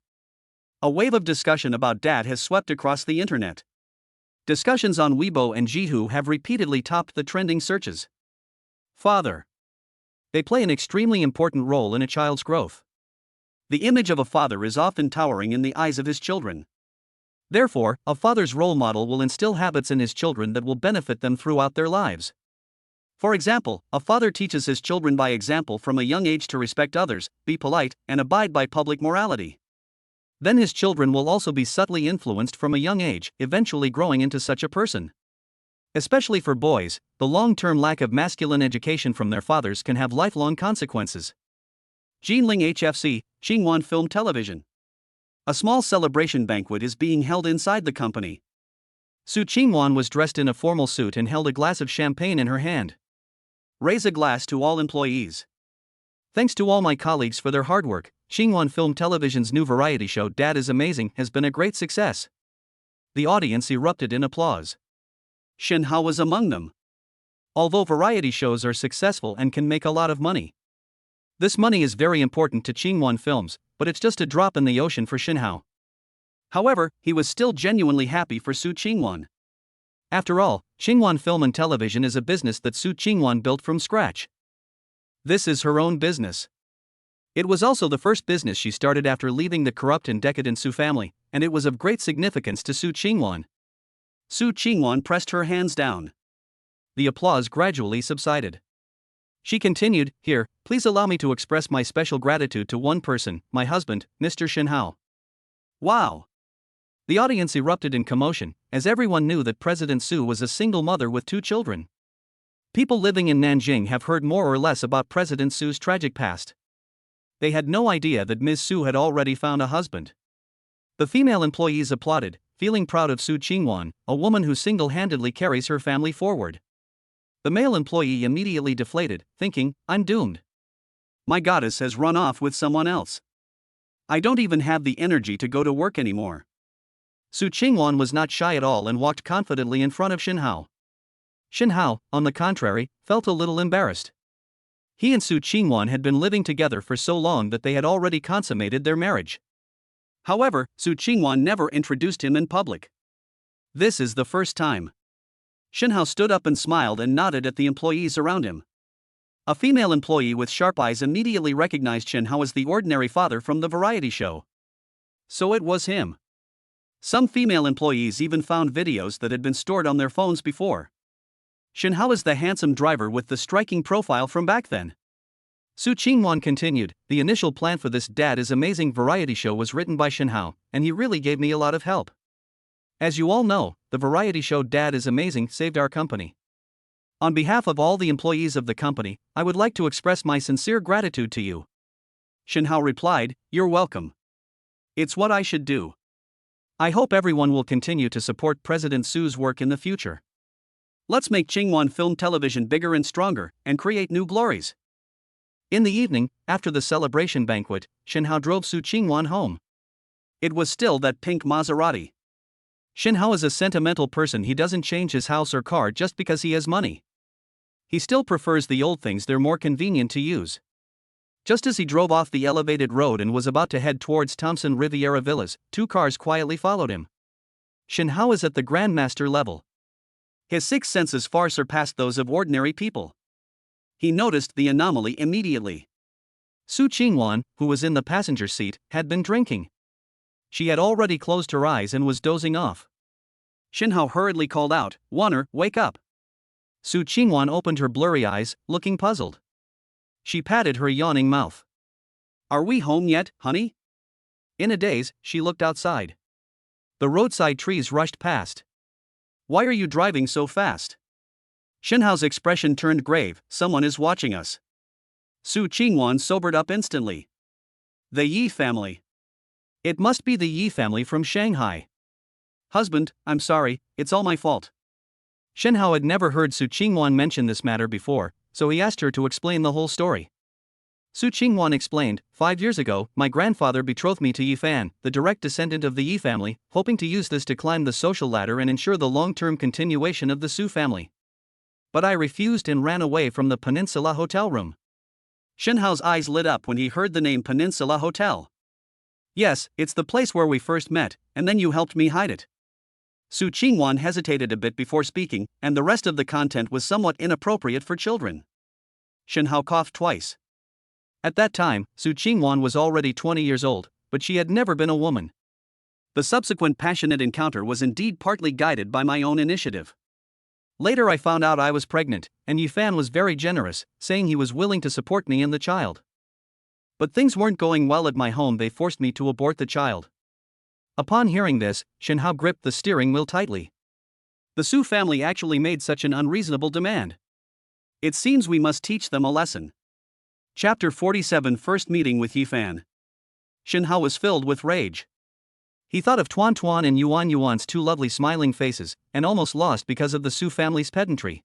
A wave of discussion about Dad has swept across the internet. Discussions on Weibo and Zhihu have repeatedly topped the trending searches. Father. They play an extremely important role in a child's growth. The image of a father is often towering in the eyes of his children. Therefore, a father's role model will instill habits in his children that will benefit them throughout their lives. For example, a father teaches his children by example from a young age to respect others, be polite, and abide by public morality. Then his children will also be subtly influenced from a young age, eventually growing into such a person. Especially for boys, the long-term lack of masculine education from their fathers can have lifelong consequences. Jinling HFC, Xinhuan Film Television. A small celebration banquet is being held inside the company. Su Qingwan was dressed in a formal suit and held a glass of champagne in her hand. Raise a glass to all employees. Thanks to all my colleagues for their hard work. Xinhuan Film Television's new variety show Dad is Amazing has been a great success. The audience erupted in applause. Shen Hao was among them. Although variety shows are successful and can make a lot of money, this money is very important to Xinhuan Films, but it's just a drop in the ocean for Shen Hao. However, he was still genuinely happy for Su Qingwan. After all, Xinhuan Film and Television is a business that Su Qingwan built from scratch. This is her own business. It was also the first business she started after leaving the corrupt and decadent Su family, and it was of great significance to Su Qingwan. Su Qingwan pressed her hands down. The applause gradually subsided. She continued, "Here, please allow me to express my special gratitude to one person, my husband, Mr. Shen Hao." Wow! The audience erupted in commotion, as everyone knew that President Su was a single mother with 2 children. People living in Nanjing have heard more or less about President Su's tragic past. They had no idea that Ms. Su had already found a husband. The female employees applauded, feeling proud of Su Qingwan, a woman who single-handedly carries her family forward. The male employee immediately deflated, thinking, "I'm doomed. My goddess has run off with someone else. I don't even have the energy to go to work anymore." Su Qingwan was not shy at all and walked confidently in front of Shen Hao. Shen Hao, on the contrary, felt a little embarrassed. He and Su Qingwan had been living together for so long that they had already consummated their marriage. However, Su Qingwan never introduced him in public. This is the first time. Shen Hao stood up and smiled and nodded at the employees around him. A female employee with sharp eyes immediately recognized Shen Hao as the ordinary father from the variety show. So it was him. Some female employees even found videos that had been stored on their phones before. Shen Hao is the handsome driver with the striking profile from back then. Su Qingwan continued, "The initial plan for this Dad is Amazing variety show was written by Shen Hao, and he really gave me a lot of help. As you all know, the variety show Dad is Amazing saved our company. On behalf of all the employees of the company, I would like to express my sincere gratitude to you." Shen Hao replied, "You're welcome. It's what I should do. I hope everyone will continue to support President Su's work in the future. Let's make Xinhuan Film Television bigger and stronger, and create new glories." In the evening, after the celebration banquet, Shen Hao drove Su Qingwan home. It was still that pink Maserati. Shen Hao is a sentimental person. He doesn't change his house or car just because he has money. He still prefers the old things, they're more convenient to use. Just as he drove off the elevated road and was about to head towards Thompson Riviera Villas, two cars quietly followed him. Shin Hao is at the Grandmaster level. His sixth senses far surpassed those of ordinary people. He noticed the anomaly immediately. Su Qingwan, who was in the passenger seat, had been drinking. She had already closed her eyes and was dozing off. Shin Hao hurriedly called out, "Wanner, wake up." Su Qingwan opened her blurry eyes, looking puzzled. She patted her yawning mouth. "Are we home yet, honey?" In a daze, she looked outside. The roadside trees rushed past. "Why are you driving so fast?" Shin Hao's expression turned grave. "Someone is watching us." Su Qingwan sobered up instantly. The Yi family. It must be the Yi family from Shanghai. "Husband, I'm sorry, it's all my fault." Shin Hao had never heard Su Qingwan mention this matter before, so he asked her to explain the whole story. Su Qingwan explained, 5 years ago, my grandfather betrothed me to Yi Fan, the direct descendant of the Yi family, hoping to use this to climb the social ladder and ensure the long-term continuation of the Su family. But I refused and ran away from the Peninsula Hotel room. Shin Hao's eyes lit up when he heard the name Peninsula Hotel. "Yes, it's the place where we first met, and then you helped me hide it." Su Qingwan hesitated a bit before speaking, and the rest of the content was somewhat inappropriate for children. Shin Hao coughed twice. At that time, Su Qingwan was already 20 years old, but she had never been a woman. The subsequent passionate encounter was indeed partly guided by my own initiative. Later I found out I was pregnant, and Yi Fan was very generous, saying he was willing to support me and the child. But things weren't going well at my home. They forced me to abort the child. Upon hearing this, Shin Hao gripped the steering wheel tightly. The Su family actually made such an unreasonable demand. It seems we must teach them a lesson. Chapter 47 First Meeting with Yi Fan. Shin Hao was filled with rage. He thought of Tuan Tuan and Yuan Yuan's two lovely smiling faces, and almost lost because of the Su family's pedantry.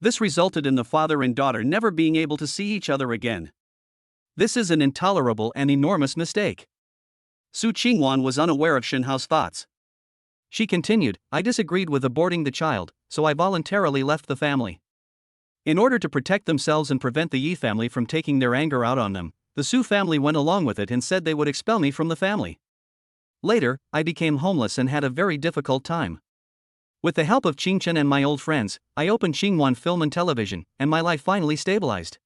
This resulted in the father and daughter never being able to see each other again. This is an intolerable and enormous mistake. Su Qingwan was unaware of Shin Hao's thoughts. She continued, I disagreed with aborting the child, so I voluntarily left the family. In order to protect themselves and prevent the Yi family from taking their anger out on them, the Su family went along with it and said they would expel me from the family. Later, I became homeless and had a very difficult time. With the help of Qing Chen and my old friends, I opened Xinguan Film and Television, and my life finally stabilized.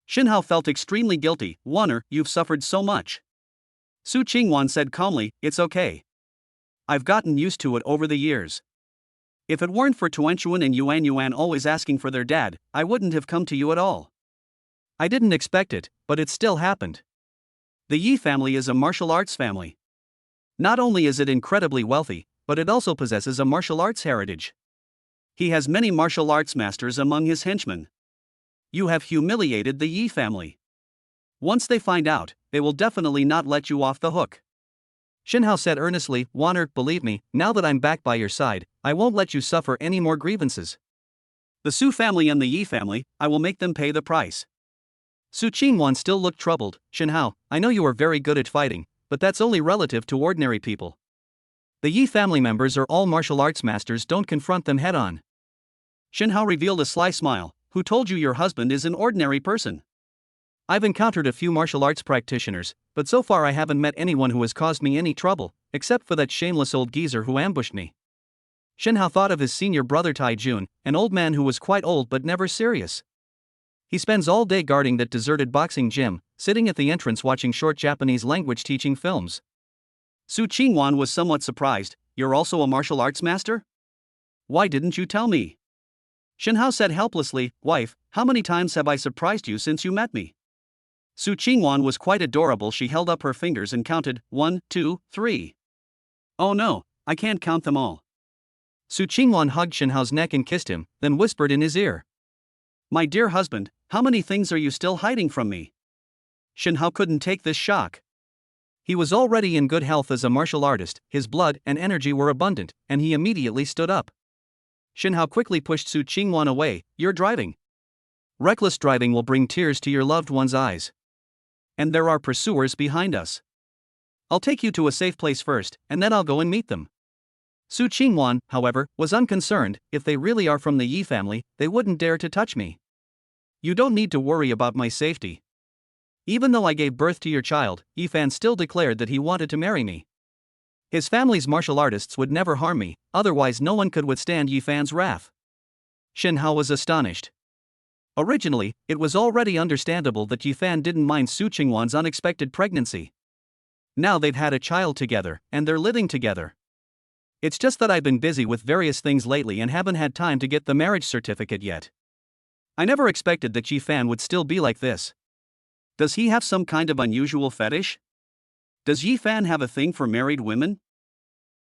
Shin Hao felt extremely guilty. Wanner, you've suffered so much. Su Qingwan said calmly, it's okay. I've gotten used to it over the years. If it weren't for Tuanchuan and Yuan Yuan always asking for their dad, I wouldn't have come to you at all. I didn't expect it, but it still happened. The Yi family is a martial arts family. Not only is it incredibly wealthy, but it also possesses a martial arts heritage. He has many martial arts masters among his henchmen. You have humiliated the Yi family. Once they find out, they will definitely not let you off the hook. Shin Hao said earnestly, Wanner, believe me, now that I'm back by your side, I won't let you suffer any more grievances. The Su family and the Yi family, I will make them pay the price. Su Qingwan still looked troubled. Shin Hao, I know you are very good at fighting, but that's only relative to ordinary people. The Yi family members are all martial arts masters, don't confront them head on. Shin Hao revealed a sly smile. Who told you your husband is an ordinary person? I've encountered a few martial arts practitioners, but so far I haven't met anyone who has caused me any trouble, except for that shameless old geezer who ambushed me. Shin Hao thought of his senior brother Tai Jun, an old man who was quite old but never serious. He spends all day guarding that deserted boxing gym, sitting at the entrance watching short Japanese language teaching films. Su Qingwan was somewhat surprised. You're also a martial arts master? Why didn't you tell me? Shin Hao said helplessly, Wife, how many times have I surprised you since you met me? Su Qingwan was quite adorable. She held up her fingers and counted, 1, 2, 3. Oh no, I can't count them all. Su Qingwan hugged Shin Hao's neck and kissed him, then whispered in his ear. My dear husband, how many things are you still hiding from me? Shin Hao couldn't take this shock. He was already in good health as a martial artist, his blood and energy were abundant, and he immediately stood up. Shin Hao quickly pushed Su Qingwan away. You're driving. Reckless driving will bring tears to your loved one's eyes. And there are pursuers behind us. I'll take you to a safe place first, and then I'll go and meet them. Su Qingwan, however, was unconcerned. If they really are from the Yi family, they wouldn't dare to touch me. You don't need to worry about my safety. Even though I gave birth to your child, Yifan still declared that he wanted to marry me. His family's martial artists would never harm me, otherwise no one could withstand Yifan's wrath. Shen Hao was astonished. Originally, it was already understandable that Yifan didn't mind Su Qingwan's unexpected pregnancy. Now they've had a child together, and they're living together. It's just that I've been busy with various things lately and haven't had time to get the marriage certificate yet. I never expected that Yifan would still be like this. Does he have some kind of unusual fetish? Does Yifan have a thing for married women?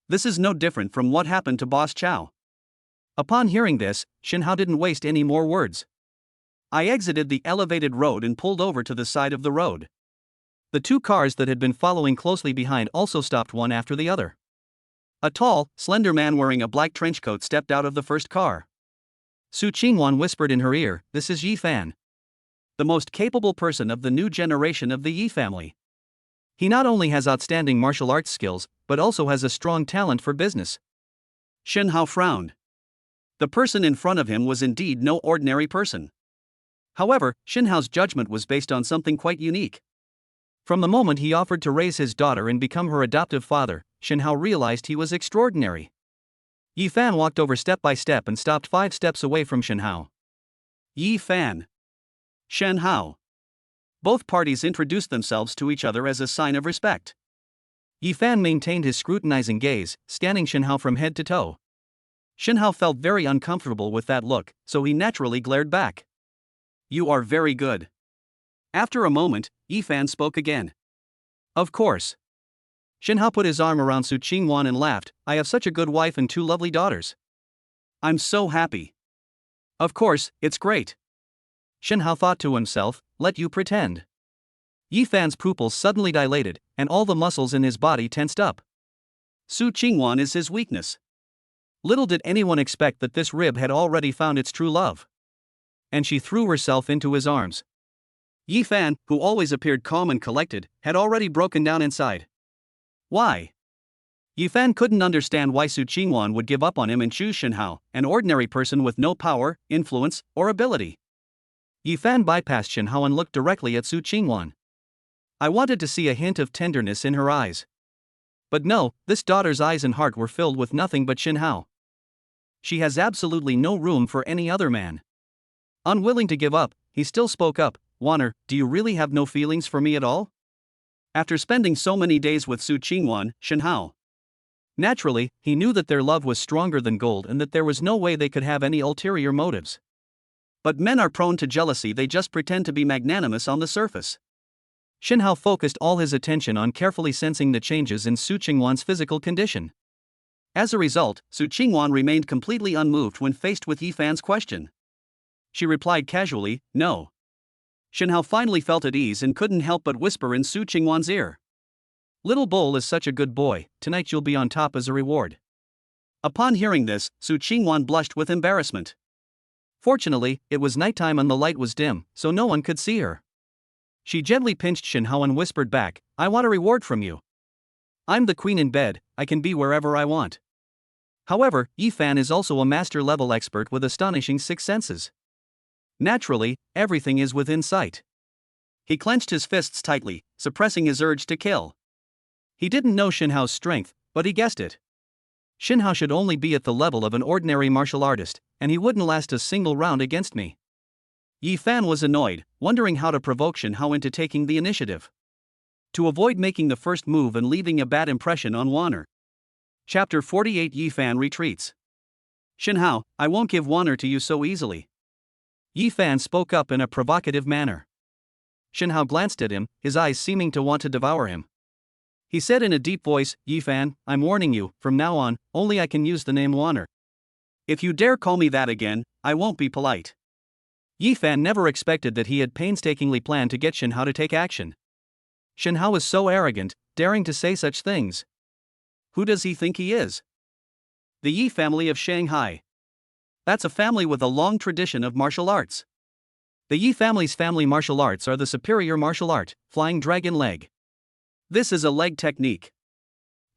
This is no different from what happened to Boss Chow. Upon hearing this, Shen Hao didn't waste any more words. I exited the elevated road and pulled over to the side of the road. The two cars that had been following closely behind also stopped one after the other. A tall, slender man wearing a black trench coat stepped out of the first car. Su Qingwan whispered in her ear, "This is Yifan, the most capable person of the new generation of the Yi family. He not only has outstanding martial arts skills, but also has a strong talent for business." Shen Hao frowned. The person in front of him was indeed no ordinary person. However, Shen Hao's judgment was based on something quite unique. From the moment he offered to raise his daughter and become her adoptive father, Shen Hao realized he was extraordinary. Yifan walked over step by step and stopped 5 steps away from Shen Hao. Yifan. Shen Hao. Both parties introduced themselves to each other as a sign of respect. Yifan maintained his scrutinizing gaze, scanning Shen Hao from head to toe. Shen Hao felt very uncomfortable with that look, so he naturally glared back. You are very good. After a moment, Yifan spoke again. Of course. Shen Hao put his arm around Su Qingwan and laughed. I have such a good wife and 2 lovely daughters. I'm so happy. Of course, it's great. Shen Hao thought to himself, let you pretend. Yifan's pupils suddenly dilated, and all the muscles in his body tensed up. Su Qingwan is his weakness. Little did anyone expect that this rib had already found its true love. And she threw herself into his arms. Yifan, who always appeared calm and collected, had already broken down inside. Why? Yifan couldn't understand why Su Qingwan would give up on him and choose Shen Hao, an ordinary person with no power, influence, or ability. Yifan bypassed Shen Hao and looked directly at Su Qingwan. I wanted to see a hint of tenderness in her eyes. But no, this daughter's eyes and heart were filled with nothing but Shen Hao. She has absolutely no room for any other man. Unwilling to give up, he still spoke up. Wanner, do you really have no feelings for me at all? After spending so many days with Su Qingwan, Shen Hao. Naturally, he knew that their love was stronger than gold and that there was no way they could have any ulterior motives. But men are prone to jealousy, they just pretend to be magnanimous on the surface. Shen Hao focused all his attention on carefully sensing the changes in Su Qingwan's physical condition. As a result, Su Qingwan remained completely unmoved when faced with Yifan's question. She replied casually, no. Shen Hao finally felt at ease and couldn't help but whisper in Su Qingwan's ear. Little Bull is such a good boy, tonight you'll be on top as a reward. Upon hearing this, Su Qingwan blushed with embarrassment. Fortunately, it was nighttime and the light was dim, so no one could see her. She gently pinched Shen Hao and whispered back, I want a reward from you. I'm the queen in bed, I can be wherever I want. However, Yifan is also a master-level expert with astonishing 6 senses. Naturally, everything is within sight. He clenched his fists tightly, suppressing his urge to kill. He didn't know Shen Hao's strength, but he guessed it. Shen Hao should only be at the level of an ordinary martial artist, and he wouldn't last a single round against me. Yifan was annoyed, wondering how to provoke Shen Hao into taking the initiative. To avoid making the first move and leaving a bad impression on Wanner. Chapter 48 Yifan retreats. Shen Hao, I won't give Wanner to you so easily. Yifan spoke up in a provocative manner. Shen Hao glanced at him, his eyes seeming to want to devour him. He said in a deep voice, Yifan, I'm warning you, from now on, only I can use the name Wanner. If you dare call me that again, I won't be polite. Yifan never expected that he had painstakingly planned to get Shen Hao to take action. Shen Hao was so arrogant, daring to say such things. Who does he think he is? The Yi family of Shanghai. That's a family with a long tradition of martial arts. The Yi family's family martial arts are the superior martial art, Flying Dragon Leg. This is a leg technique.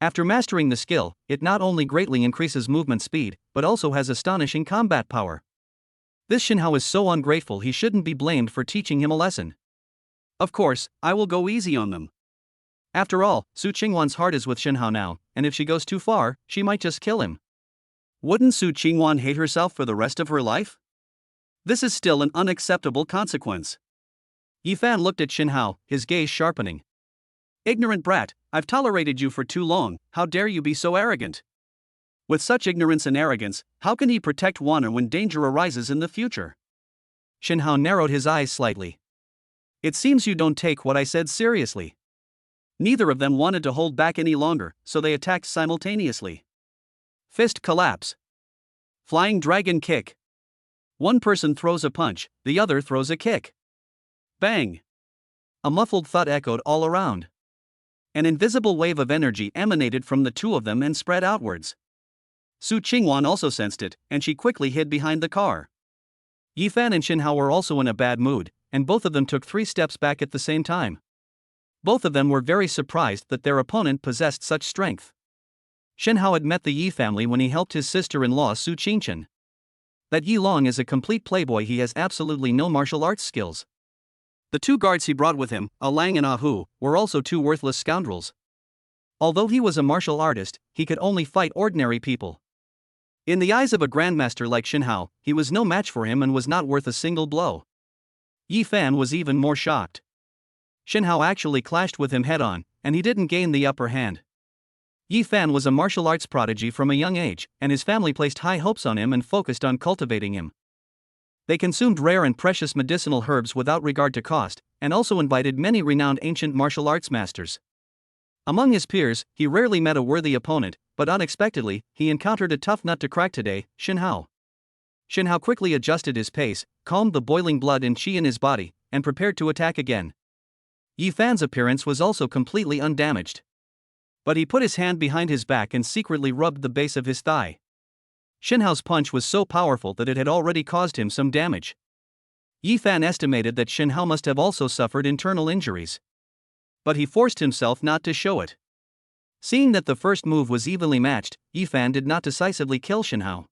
After mastering the skill, it not only greatly increases movement speed, but also has astonishing combat power. This Shen Hao is so ungrateful he shouldn't be blamed for teaching him a lesson. Of course, I will go easy on them. After all, Su Qingwan's heart is with Shen Hao now, and if she goes too far, she might just kill him. Wouldn't Su Qingwan hate herself for the rest of her life? This is still an unacceptable consequence. Yi Fan looked at Shen Hao, his gaze sharpening. Ignorant brat, I've tolerated you for too long, how dare you be so arrogant? With such ignorance and arrogance, how can he protect Wanner when danger arises in the future? Shen Hao narrowed his eyes slightly. It seems you don't take what I said seriously. Neither of them wanted to hold back any longer, so they attacked simultaneously. Fist collapse. Flying dragon kick. One person throws a punch, the other throws a kick. Bang! A muffled thud echoed all around. An invisible wave of energy emanated from the two of them and spread outwards. Su Qingwan also sensed it, and she quickly hid behind the car. Yi Fan and Shen Hao were also in a bad mood, and both of them took 3 steps back at the same time. Both of them were very surprised that their opponent possessed such strength. Shen Hao had met the Yi family when he helped his sister-in-law Su Qingchen. That Yi Long is a complete playboy, he has absolutely no martial arts skills. The 2 guards he brought with him, A Lang and Ah Hu, were also 2 worthless scoundrels. Although he was a martial artist, he could only fight ordinary people. In the eyes of a grandmaster like Shen Hao, he was no match for him and was not worth a single blow. Yi Fan was even more shocked. Shen Hao actually clashed with him head-on, and he didn't gain the upper hand. Yi Fan was a martial arts prodigy from a young age, and his family placed high hopes on him and focused on cultivating him. They consumed rare and precious medicinal herbs without regard to cost, and also invited many renowned ancient martial arts masters. Among his peers, he rarely met a worthy opponent, but unexpectedly, he encountered a tough nut to crack today, Shen Hao. Shen Hao quickly adjusted his pace, calmed the boiling blood and qi in his body, and prepared to attack again. Yi Fan's appearance was also completely undamaged. But he put his hand behind his back and secretly rubbed the base of his thigh. Shen Hao's punch was so powerful that it had already caused him some damage. Yi Fan estimated that Shen Hao must have also suffered internal injuries. But he forced himself not to show it. Seeing that the first move was evenly matched, Yi Fan did not decisively kill Shen Hao.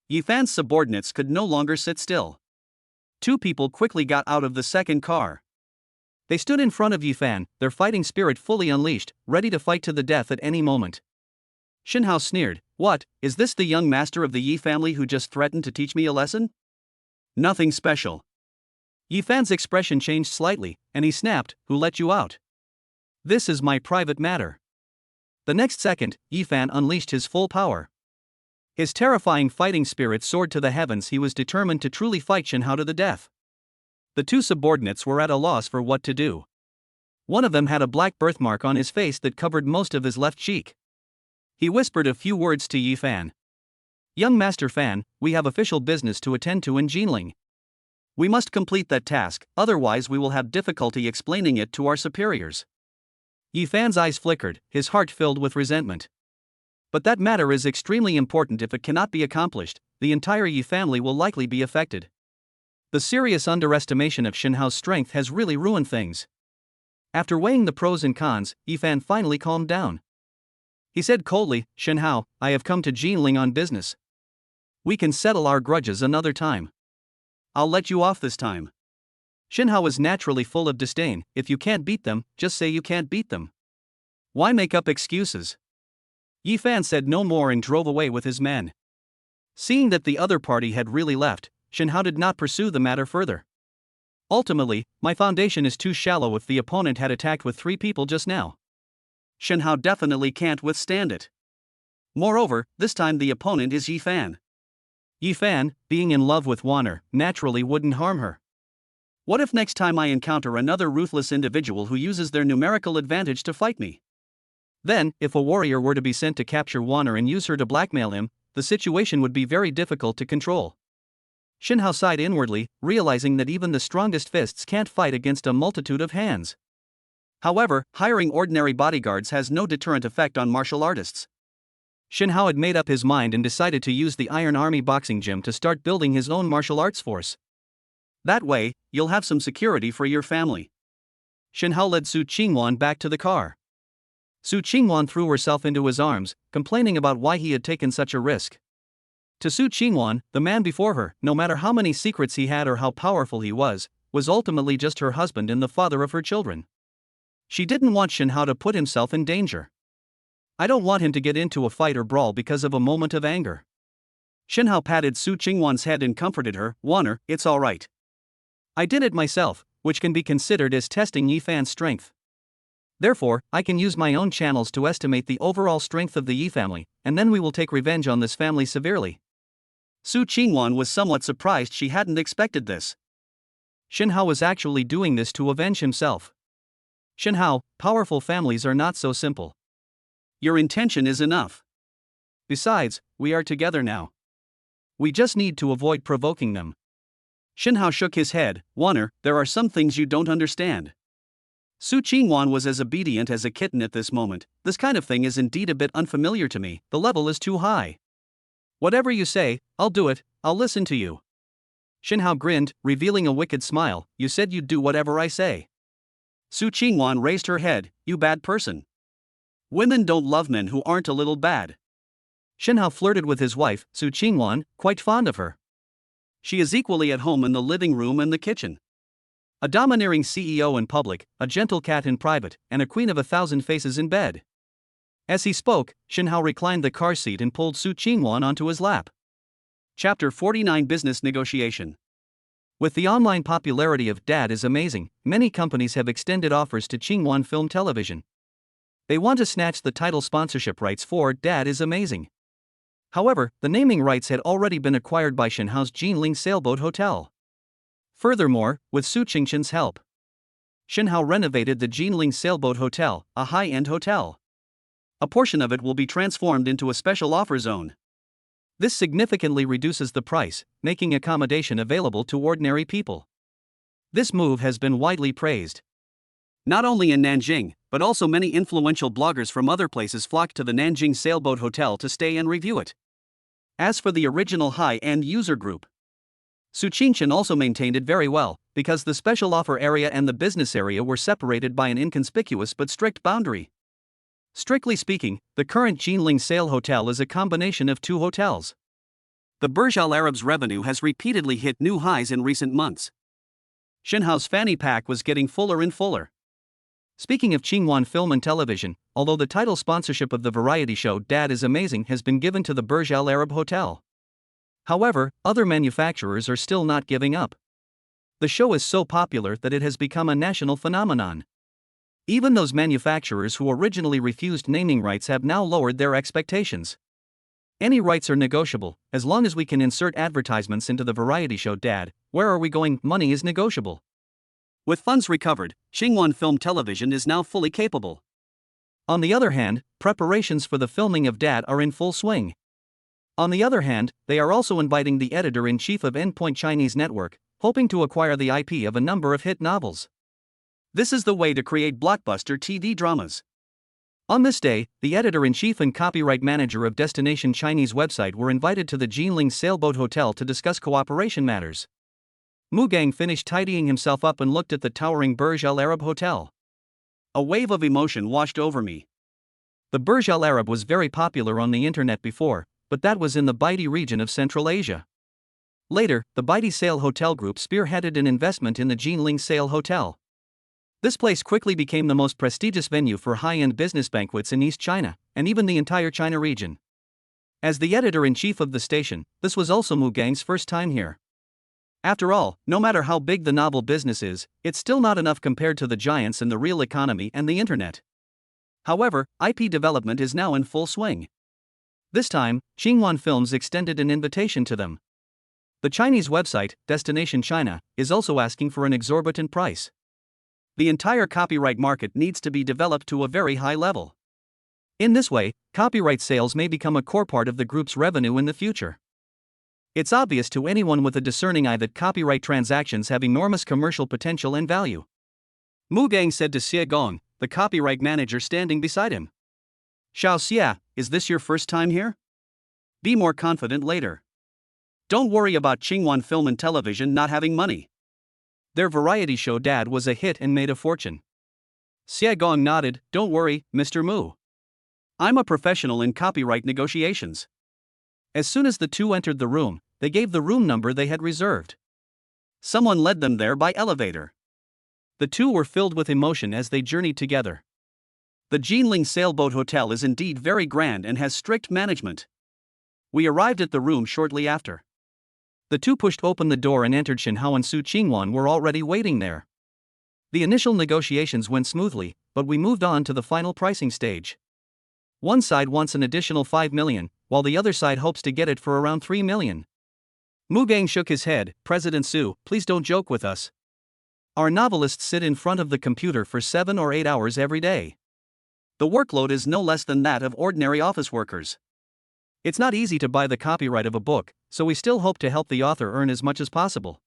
Yi Fan's subordinates could no longer sit still. 2 people quickly got out of the second car. They stood in front of Yi Fan, their fighting spirit fully unleashed, ready to fight to the death at any moment. Shen Hao sneered, "What, is this the young master of the Yi family who just threatened to teach me a lesson?" "Nothing special." Yi Fan's expression changed slightly, and he snapped, "Who let you out? This is my private matter." The next second, Yi Fan unleashed his full power. His terrifying fighting spirit soared to the heavens. He was determined to truly fight Shen Hao to the death. The 2 subordinates were at a loss for what to do. One of them had a black birthmark on his face that covered most of his left cheek. He whispered a few words to Yi Fan. "Young Master Fan, we have official business to attend to in Jinling. We must complete that task, otherwise we will have difficulty explaining it to our superiors." Yi Fan's eyes flickered, his heart filled with resentment. But that matter is extremely important. If it cannot be accomplished, the entire Yi family will likely be affected. The serious underestimation of Shen Hao's strength has really ruined things. After weighing the pros and cons, Yi Fan finally calmed down. He said coldly, "Shen Hao, I have come to Jinling on business. We can settle our grudges another time. I'll let you off this time." Shen Hao was naturally full of disdain. "If you can't beat them, just say you can't beat them. Why make up excuses?" Yi Fan said no more and drove away with his men. Seeing that the other party had really left, Shen Hao did not pursue the matter further. "Ultimately, my foundation is too shallow if the opponent had attacked with 3 people just now. Shen Hao definitely can't withstand it. Moreover, this time the opponent is Yi Fan. Yi Fan, being in love with Wanner, naturally wouldn't harm her. What if next time I encounter another ruthless individual who uses their numerical advantage to fight me? Then, if a warrior were to be sent to capture Wanner and use her to blackmail him, the situation would be very difficult to control." Shen Hao sighed inwardly, realizing that even the strongest fists can't fight against a multitude of hands. However, hiring ordinary bodyguards has no deterrent effect on martial artists. Shen Hao had made up his mind and decided to use the Iron Army boxing gym to start building his own martial arts force. That way, you'll have some security for your family. Shen Hao led Su Qingwan back to the car. Su Qingwan threw herself into his arms, complaining about why he had taken such a risk. To Su Qingwan, the man before her, no matter how many secrets he had or how powerful he was, was ultimately just her husband and the father of her children. She didn't want Shen Hao to put himself in danger. I don't want him to get into a fight or brawl because of a moment of anger. Shen Hao patted Su Qingwan's head and comforted her, "Wanner, it's all right. I did it myself, which can be considered as testing Yifan's strength. Therefore, I can use my own channels to estimate the overall strength of the Yi family, and then we will take revenge on this family severely." Su Qingwan was somewhat surprised. She hadn't expected this. Shen Hao was actually doing this to avenge himself. "Shen Hao, powerful families are not so simple. Your intention is enough. Besides, we are together now. We just need to avoid provoking them." Shen Hao shook his head. "Wanner, there are some things you don't understand." Su Qingwan was as obedient as a kitten at this moment. "This kind of thing is indeed a bit unfamiliar to me, the level is too high. Whatever you say, I'll do it, I'll listen to you." Shen Hao grinned, revealing a wicked smile. "You said you'd do whatever I say." Su Qingwan raised her head. "You bad person. Women don't love men who aren't a little bad." Shen Hao flirted with his wife, Su Qingwan, quite fond of her. She is equally at home in the living room and the kitchen. A domineering CEO in public, a gentle cat in private, and a queen of 1,000 faces in bed. As he spoke, Shen Hao reclined the car seat and pulled Su Qingwan onto his lap. Chapter 49 Business Negotiation. With the online popularity of Dad is Amazing, many companies have extended offers to Qingwan Film Television. They want to snatch the title sponsorship rights for Dad is Amazing. However, the naming rights had already been acquired by Shen Hao's Jinling Sailboat Hotel. Furthermore, with Su Qingshan's help, Shen Hao renovated the Jinling Sailboat Hotel, a high-end hotel. A portion of it will be transformed into a special offer zone. This significantly reduces the price, making accommodation available to ordinary people. This move has been widely praised. Not only in Nanjing, but also many influential bloggers from other places flocked to the Nanjing Sailboat Hotel to stay and review it. As for the original high-end user group, Su Qingshan also maintained it very well, because the special offer area and the business area were separated by an inconspicuous but strict boundary. Strictly speaking, the current Jinling Sail Hotel is a combination of two hotels. The Burj Al Arab's revenue has repeatedly hit new highs in recent months. Shen Hao's fanny pack was getting fuller and fuller. Speaking of Qingwan Film and Television, although the title sponsorship of the variety show Dad is Amazing has been given to the Burj Al Arab Hotel. However, other manufacturers are still not giving up. The show is so popular that it has become a national phenomenon. Even those manufacturers who originally refused naming rights have now lowered their expectations. Any rights are negotiable, as long as we can insert advertisements into the variety show Dad, Where Are We Going? Money is negotiable. With funds recovered, Qingwan Film Television is now fully capable. On the other hand, preparations for the filming of Dad are in full swing. On the other hand, they are also inviting the editor-in-chief of Endpoint Chinese Network, hoping to acquire the IP of a number of hit novels. This is the way to create blockbuster TV dramas. On this day, the editor-in-chief and copyright manager of Destination Chinese website were invited to the Jinling Sailboat Hotel to discuss cooperation matters. Mu Gang finished tidying himself up and looked at the towering Burj Al Arab Hotel. A wave of emotion washed over me. The Burj Al Arab was very popular on the internet before, but that was in the Baidi region of Central Asia. Later, the Baidi Sail Hotel Group spearheaded an investment in the Jinling Sail Hotel. This place quickly became the most prestigious venue for high-end business banquets in East China, and even the entire China region. As the editor-in-chief of the station, this was also Mu Gang's first time here. After all, no matter how big the novel business is, it's still not enough compared to the giants in the real economy and the internet. However, IP development is now in full swing. This time, Qingwan Films extended an invitation to them. The Chinese website, Destination China, is also asking for an exorbitant price. The entire copyright market needs to be developed to a very high level. In this way, copyright sales may become a core part of the group's revenue in the future. It's obvious to anyone with a discerning eye that copyright transactions have enormous commercial potential and value. Mu Gang said to Xie Gong, the copyright manager standing beside him. Xiao Xia, is this your first time here? Be more confident later. Don't worry about Qingwan Film and Television not having money. Their variety show Dad was a hit and made a fortune. Xie Gong nodded. Don't worry, Mr. Mu. I'm a professional in copyright negotiations. As soon as the two entered the room, they gave the room number they had reserved. Someone led them there by elevator. The two were filled with emotion as they journeyed together. The Jinling Sailboat Hotel is indeed very grand and has strict management. We arrived at the room shortly after. The two pushed open the door and entered. Shenhao and Su Qingwan were already waiting there. The initial negotiations went smoothly, but we moved on to the final pricing stage. One side wants an additional 5 million, while the other side hopes to get it for around 3 million. Mu Gang shook his head. President Su, please don't joke with us. Our novelists sit in front of the computer for 7 or 8 hours every day. The workload is no less than that of ordinary office workers. It's not easy to buy the copyright of a book, so we still hope to help the author earn as much as possible.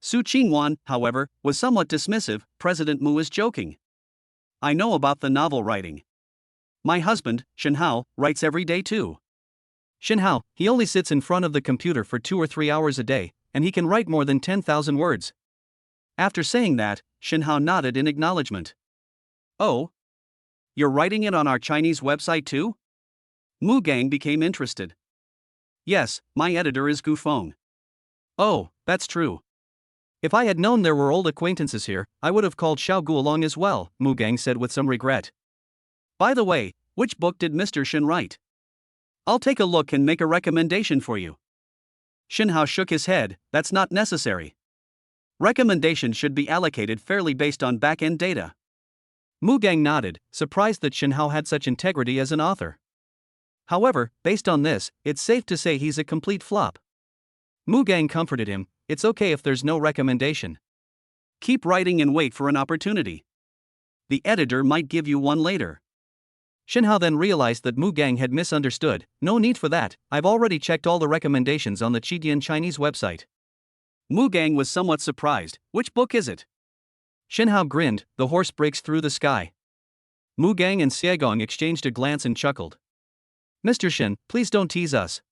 Su Qingwan, however, was somewhat dismissive. President Mu is joking. I know about the novel writing. My husband, Shenhao, writes every day too. Shenhao, he only sits in front of the computer for 2 or 3 hours a day, and he can write more than 10,000 words. After saying that, Shenhao nodded in acknowledgement. Oh? You're writing it on our Chinese website too? Mu Gang became interested. Yes, my editor is Gu Feng. Oh, that's true. If I had known there were old acquaintances here, I would have called Xiao Gu along as well, Mu Gang said with some regret. By the way, which book did Mr. Shen write? I'll take a look and make a recommendation for you. Shenhao shook his head. That's not necessary. Recommendations should be allocated fairly based on back-end data. Mu Gang nodded, surprised that Shenhao had such integrity as an author. However, based on this, it's safe to say he's a complete flop. Mu Gang comforted him. It's okay if there's no recommendation. Keep writing and wait for an opportunity. The editor might give you one later. Shenhao then realized that Mu Gang had misunderstood. No need for that, I've already checked all the recommendations on the Qidian Chinese website. Mu Gang was somewhat surprised. Which book is it? Shenhao grinned. The Horse Breaks Through the Sky. Mu Gang and Xiegong exchanged a glance and chuckled. Mr. Shen, please don't tease us.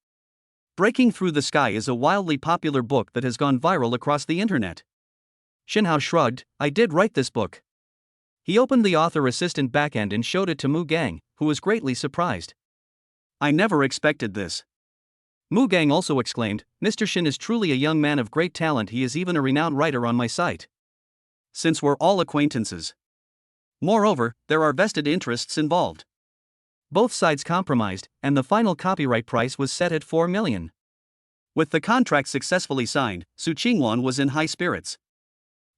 Breaking Through the Sky is a wildly popular book that has gone viral across the internet. Shenhao shrugged. I did write this book. He opened the author assistant backend and showed it to Mu Gang, who was greatly surprised. I never expected this. Mu Gang also exclaimed, Mr. Shen is truly a young man of great talent. He is even a renowned writer on my site. Since we're all acquaintances. Moreover, there are vested interests involved. Both sides compromised, and the final copyright price was set at 4 million. With the contract successfully signed, Su Qingwan was in high spirits.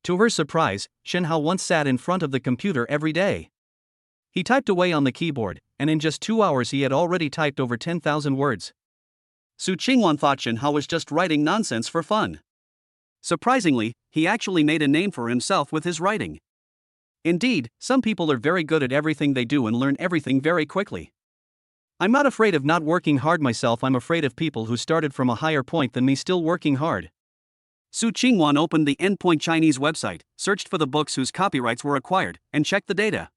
To her surprise, Shenhao once sat in front of the computer every day. He typed away on the keyboard, and in just 2 hours he had already typed over 10,000 words. Su Qingwan thought Shenhao was just writing nonsense for fun. Surprisingly, he actually made a name for himself with his writing. Indeed, some people are very good at everything they do and learn everything very quickly. I'm not afraid of not working hard myself, I'm afraid of people who started from a higher point than me still working hard. Su Qingwan opened the Endpoint Chinese website, searched for the books whose copyrights were acquired, and checked the data.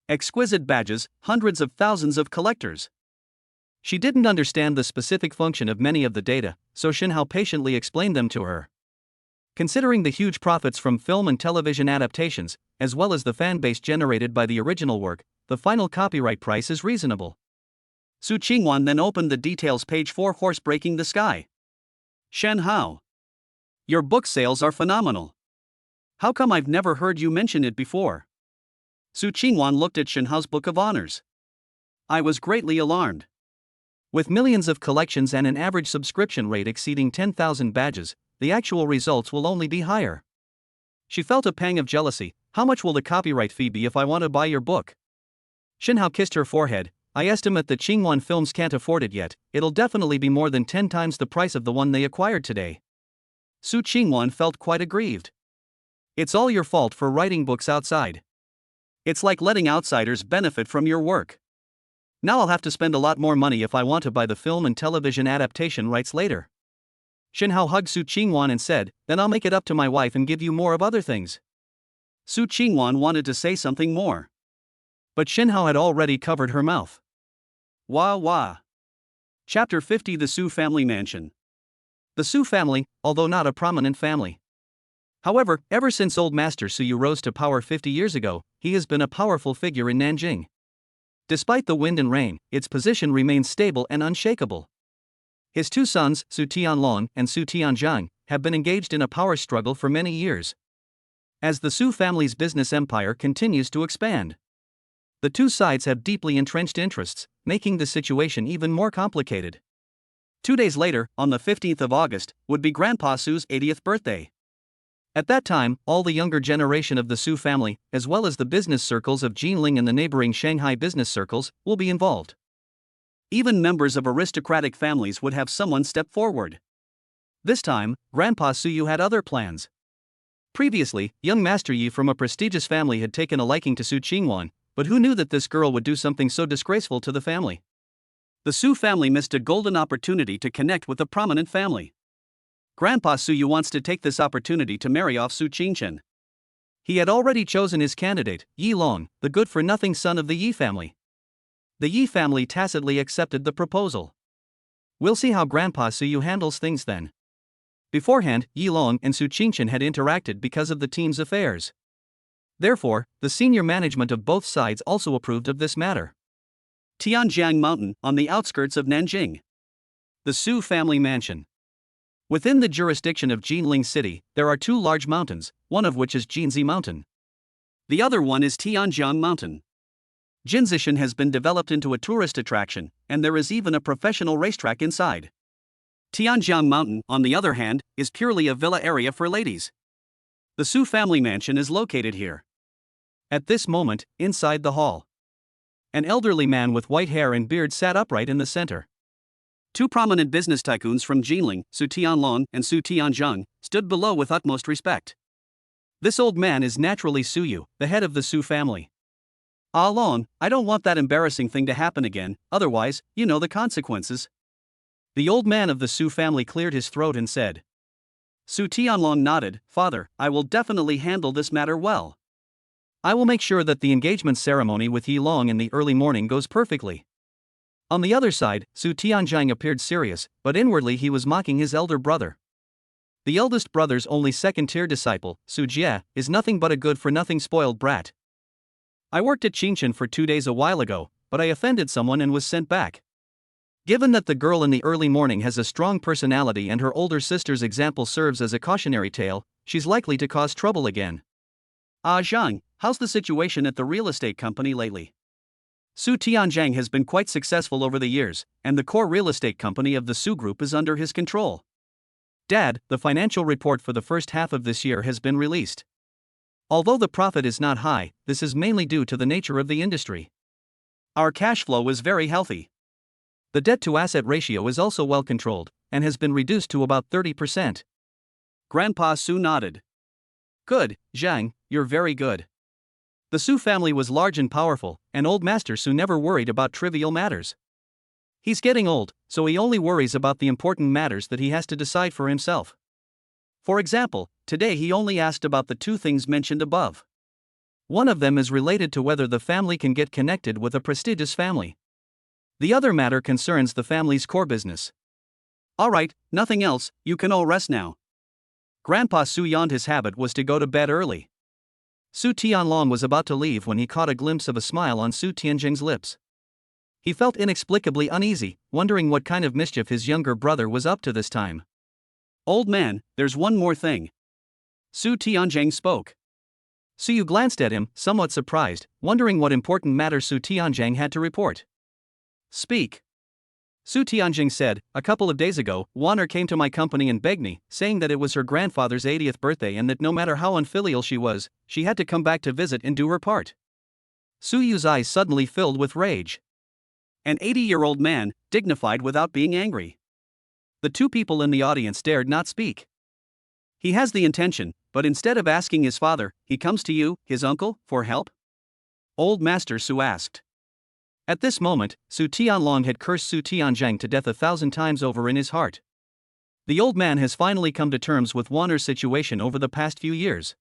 Exquisite badges, hundreds of thousands of collectors. She didn't understand the specific function of many of the data, so Shenhao patiently explained them to her. Considering the huge profits from film and television adaptations, as well as the fan base generated by the original work, the final copyright price is reasonable. Su Qingwan then opened the details page for Horse Breaking the Sky. Shenhao, your book sales are phenomenal. How come I've never heard you mention it before? Su Qingwan looked at Shenhao's book of honors. I was greatly alarmed. With millions of collections and an average subscription rate exceeding 10,000 badges, the actual results will only be higher. She felt a pang of jealousy. How much will the copyright fee be if I want to buy your book? Shenhao kissed her forehead. I estimate that Qingwan Films can't afford it yet. It'll definitely be more than 10 times the price of the one they acquired today. Su Qingwan felt quite aggrieved. It's all your fault for writing books outside. It's like letting outsiders benefit from your work. Now I'll have to spend a lot more money if I want to buy the film and television adaptation rights later. Shenhao hugged Su Qingwan and said, then I'll make it up to my wife and give you more of other things. Su Qingwan wanted to say something more, but Shenhao had already covered her mouth. Wah wah. Chapter 50 The Su Family Mansion. The Su family, although not a prominent family. However, ever since Old Master Su rose to power 50 years ago, he has been a powerful figure in Nanjing. Despite the wind and rain, its position remains stable and unshakable. His two sons, Su Tianlong and Su Tianzhang, have been engaged in a power struggle for many years. As the Su family's business empire continues to expand, the two sides have deeply entrenched interests, making the situation even more complicated. 2 days later, on the 15th of August, would be Grandpa Su's 80th birthday. At that time, all the younger generation of the Su family, as well as the business circles of Jinling and the neighboring Shanghai business circles, will be involved. Even members of aristocratic families would have someone step forward. This time, Grandpa Su had other plans. Previously, young Master Yi from a prestigious family had taken a liking to Su Qingwan, but who knew that this girl would do something so disgraceful to the family? The Su family missed a golden opportunity to connect with a prominent family. Grandpa Su wants to take this opportunity to marry off Su Qingchen. He had already chosen his candidate, Yi Long, the good-for-nothing son of the Yi family. The Yi family tacitly accepted the proposal. We'll see how Grandpa Su handles things then. Beforehand, Yi Long and Su Qingchen had interacted because of the team's affairs. Therefore, the senior management of both sides also approved of this matter. Tianjiang Mountain, on the outskirts of Nanjing. The Su family mansion. Within the jurisdiction of Jinling City, there are two large mountains, one of which is Jinzi Mountain. The other one is Tianjiang Mountain. Jinzishan has been developed into a tourist attraction, and there is even a professional racetrack inside. Tianjiang Mountain, on the other hand, is purely a villa area for ladies. The Su family mansion is located here. At this moment, inside the hall, an elderly man with white hair and beard sat upright in the center. Two prominent business tycoons from Jinling, Su Tianlong and Su Tianzheng, stood below with utmost respect. This old man is naturally Su Yu, the head of the Su family. Ah Long, I don't want that embarrassing thing to happen again, otherwise, you know the consequences. The old man of the Su family cleared his throat and said. Su Tianlong nodded. Father, I will definitely handle this matter well. I will make sure that the engagement ceremony with Yi Long in the early morning goes perfectly. On the other side, Su Tianzhang appeared serious, but inwardly he was mocking his elder brother. The eldest brother's only second-tier disciple, Su Jie, is nothing but a good-for-nothing spoiled brat. I worked at Qingchen for 2 days a while ago, but I offended someone and was sent back. Given that the girl in the early morning has a strong personality and her older sister's example serves as a cautionary tale, she's likely to cause trouble again. Ah Zhang, how's the situation at the real estate company lately? Su Tianzhang has been quite successful over the years, and the core real estate company of the Su Group is under his control. Dad, the financial report for the first half of this year has been released. Although the profit is not high, this is mainly due to the nature of the industry. Our cash flow is very healthy. The debt-to-asset ratio is also well controlled, and has been reduced to about 30%. Grandpa Su nodded. Good, Zhang, you're very good. The Su family was large and powerful, and old Master Su never worried about trivial matters. He's getting old, so he only worries about the important matters that he has to decide for himself. For example, today he only asked about the two things mentioned above. One of them is related to whether the family can get connected with a prestigious family. The other matter concerns the family's core business. All right, nothing else, you can all rest now. Grandpa Su yawned. His habit was to go to bed early. Su Tianlong was about to leave when he caught a glimpse of a smile on Su Tianjing's lips. He felt inexplicably uneasy, wondering what kind of mischief his younger brother was up to this time. Old man, there's one more thing. Su Tianjing spoke. Su Yu glanced at him, somewhat surprised, wondering what important matter Su Tianjing had to report. Speak. Su Tianjing said, a couple of days ago, Wanner came to my company and begged me, saying that it was her grandfather's 80th birthday and that no matter how unfilial she was, she had to come back to visit and do her part. Su Yu's eyes suddenly filled with rage. An 80-year-old man, dignified without being angry. The two people in the audience dared not speak. He has the intention, but instead of asking his father, he comes to you, his uncle, for help? Old Master Su asked. At this moment, Su Tianlong had cursed Su Tianzhang to death 1,000 times over in his heart. The old man has finally come to terms with Wanner's situation over the past few years.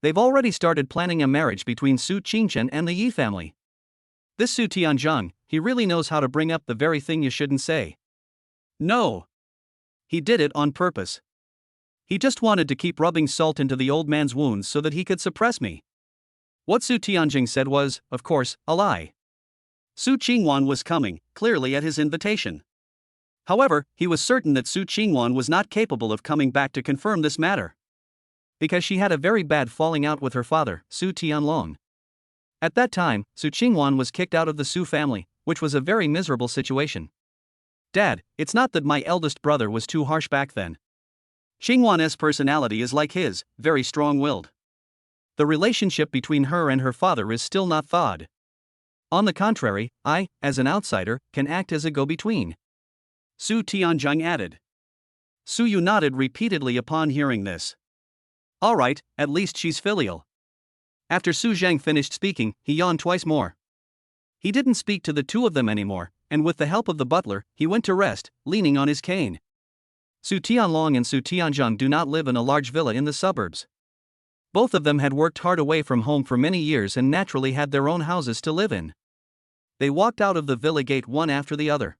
They've already started planning a marriage between Su Qingchen and the Yi family. This Su Tianzhang, he really knows how to bring up the very thing you shouldn't say. No. He did it on purpose. He just wanted to keep rubbing salt into the old man's wounds so that he could suppress me. What Su Tianjing said was, of course, a lie. Su Qingwan was coming, clearly at his invitation. However, he was certain that Su Qingwan was not capable of coming back to confirm this matter, because she had a very bad falling out with her father, Su Tianlong. At that time, Su Qingwan was kicked out of the Su family, which was a very miserable situation. Dad, it's not that my eldest brother was too harsh back then. Qingwan's personality is like his, very strong-willed. The relationship between her and her father is still not thawed. On the contrary, I, as an outsider, can act as a go-between. Su Tianzhang added. Su Yu nodded repeatedly upon hearing this. All right, at least she's filial. After Su Zhang finished speaking, he yawned twice more. He didn't speak to the two of them anymore, and with the help of the butler, he went to rest, leaning on his cane. Su Tianlong and Su Tianzhang do not live in a large villa in the suburbs. Both of them had worked hard away from home for many years and naturally had their own houses to live in. They walked out of the villa gate one after the other.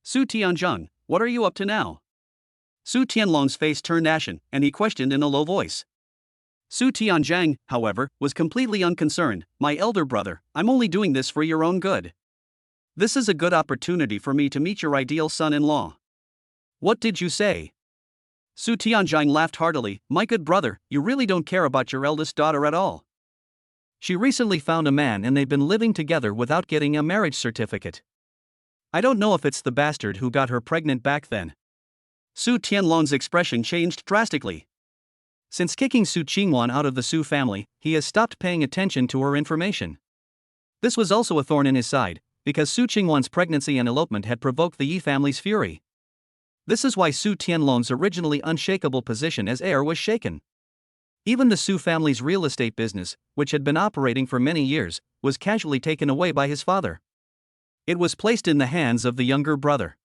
Su Tianzhang, what are you up to now? Su Tianlong's face turned ashen, and he questioned in a low voice. Su Tianzhang, however, was completely unconcerned. My elder brother, I'm only doing this for your own good. This is a good opportunity for me to meet your ideal son-in-law. What did you say? Su Tianzhang laughed heartily. My good brother, you really don't care about your eldest daughter at all. She recently found a man and they've been living together without getting a marriage certificate. I don't know if it's the bastard who got her pregnant back then. Su Tianlong's expression changed drastically. Since kicking Su Qingwan out of the Su family, he has stopped paying attention to her information. This was also a thorn in his side, because Su Qingwan's pregnancy and elopement had provoked the Yi family's fury. This is why Su Tianlong's originally unshakable position as heir was shaken. Even the Su family's real estate business, which had been operating for many years, was casually taken away by his father. It was placed in the hands of the younger brother.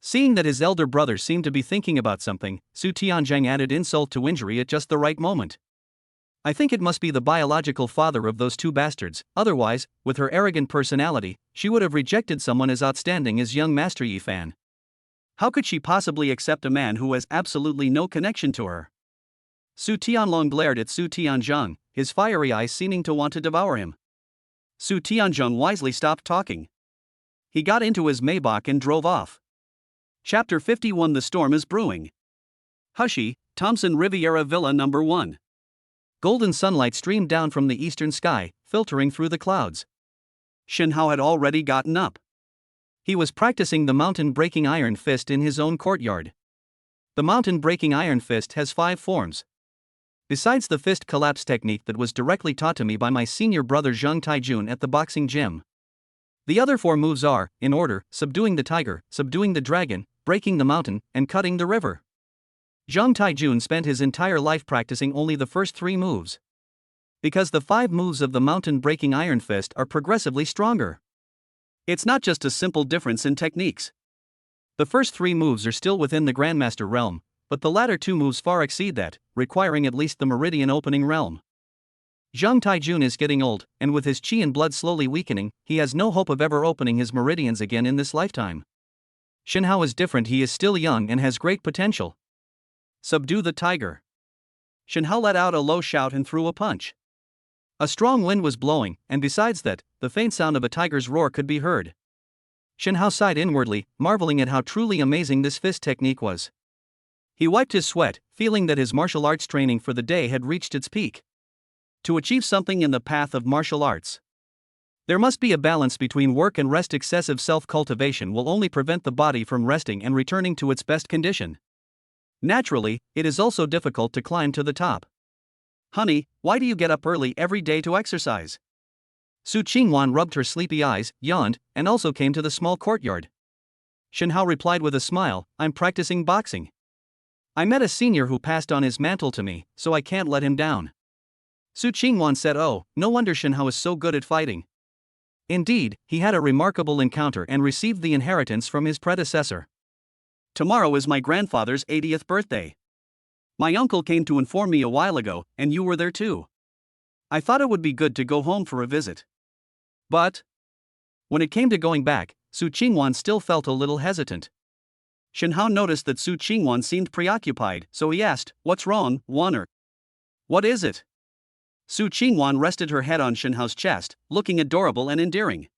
Seeing that his elder brother seemed to be thinking about something, Su Tianzhang added insult to injury at just the right moment. I think it must be the biological father of those two bastards, otherwise, with her arrogant personality, she would have rejected someone as outstanding as young Master Yi Fan. How could she possibly accept a man who has absolutely no connection to her? Su Tianlong glared at Su Tianzhang, his fiery eyes seeming to want to devour him. Su Tianzhang wisely stopped talking. He got into his Maybach and drove off. Chapter 51. The storm is brewing. Hushi, Thompson Riviera Villa No. 1. Golden sunlight streamed down from the eastern sky, filtering through the clouds. Shen Hao had already gotten up. He was practicing the mountain-breaking iron fist in his own courtyard. The mountain-breaking iron fist has 5 forms. Besides the fist collapse technique that was directly taught to me by my senior brother Zhang Taijun at the boxing gym. The other 4 moves are, in order, subduing the tiger, subduing the dragon, breaking the mountain, and cutting the river. Zhang Taijun spent his entire life practicing only the first 3 moves. Because the 5 moves of the mountain-breaking iron fist are progressively stronger. It's not just a simple difference in techniques. The first 3 moves are still within the Grandmaster realm, but the latter 2 moves far exceed that, requiring at least the Meridian opening realm. Zhang Taijun is getting old, and with his chi and blood slowly weakening, he has no hope of ever opening his meridians again in this lifetime. Shen Hao is different. He is still young and has great potential. Subdue the tiger. Shen Hao let out a low shout and threw a punch. A strong wind was blowing, and besides that, the faint sound of a tiger's roar could be heard. Shen Hao sighed inwardly, marveling at how truly amazing this fist technique was. He wiped his sweat, feeling that his martial arts training for the day had reached its peak. To achieve something in the path of martial arts, there must be a balance between work and rest. Excessive self-cultivation will only prevent the body from resting and returning to its best condition. Naturally, it is also difficult to climb to the top. Honey, why do you get up early every day to exercise? Su Qingwan rubbed her sleepy eyes, yawned, and also came to the small courtyard. Shen Hao replied with a smile, I'm practicing boxing. I met a senior who passed on his mantle to me, so I can't let him down. Su Qingwan said, oh, no wonder Shen Hao is so good at fighting. Indeed, he had a remarkable encounter and received the inheritance from his predecessor. Tomorrow is my grandfather's 80th birthday. My uncle came to inform me a while ago, and you were there too. I thought it would be good to go home for a visit. But when it came to going back, Su Qingwan still felt a little hesitant. Shen Hao noticed that Su Qingwan seemed preoccupied, so he asked, what's wrong, Wanner? What is it? Su Qingwan rested her head on Shen Hao's chest, looking adorable and endearing.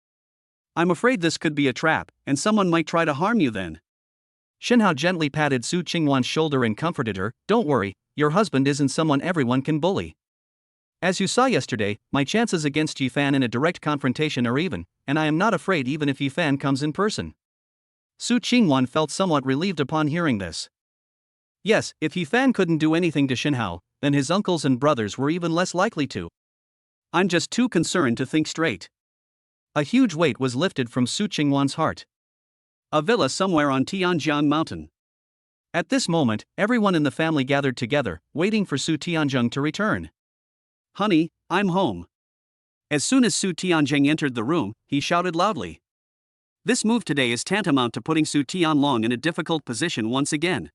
I'm afraid this could be a trap, and someone might try to harm you then. Xinhao gently patted Su Qingwan's shoulder and comforted her. Don't worry, your husband isn't someone everyone can bully. As you saw yesterday, my chances against Yifan in a direct confrontation are even, and I am not afraid even if Yifan comes in person. Su Qingwan felt somewhat relieved upon hearing this. Yes, if Yifan couldn't do anything to Xinhao, then his uncles and brothers were even less likely to. I'm just too concerned to think straight. A huge weight was lifted from Su Qingwan's heart. A villa somewhere on Tianjiang Mountain. At this moment, everyone in the family gathered together, waiting for Su Tianzheng to return. Honey, I'm home. As soon as Su Tianzheng entered the room, he shouted loudly. This move today is tantamount to putting Su Tianlong in a difficult position once again.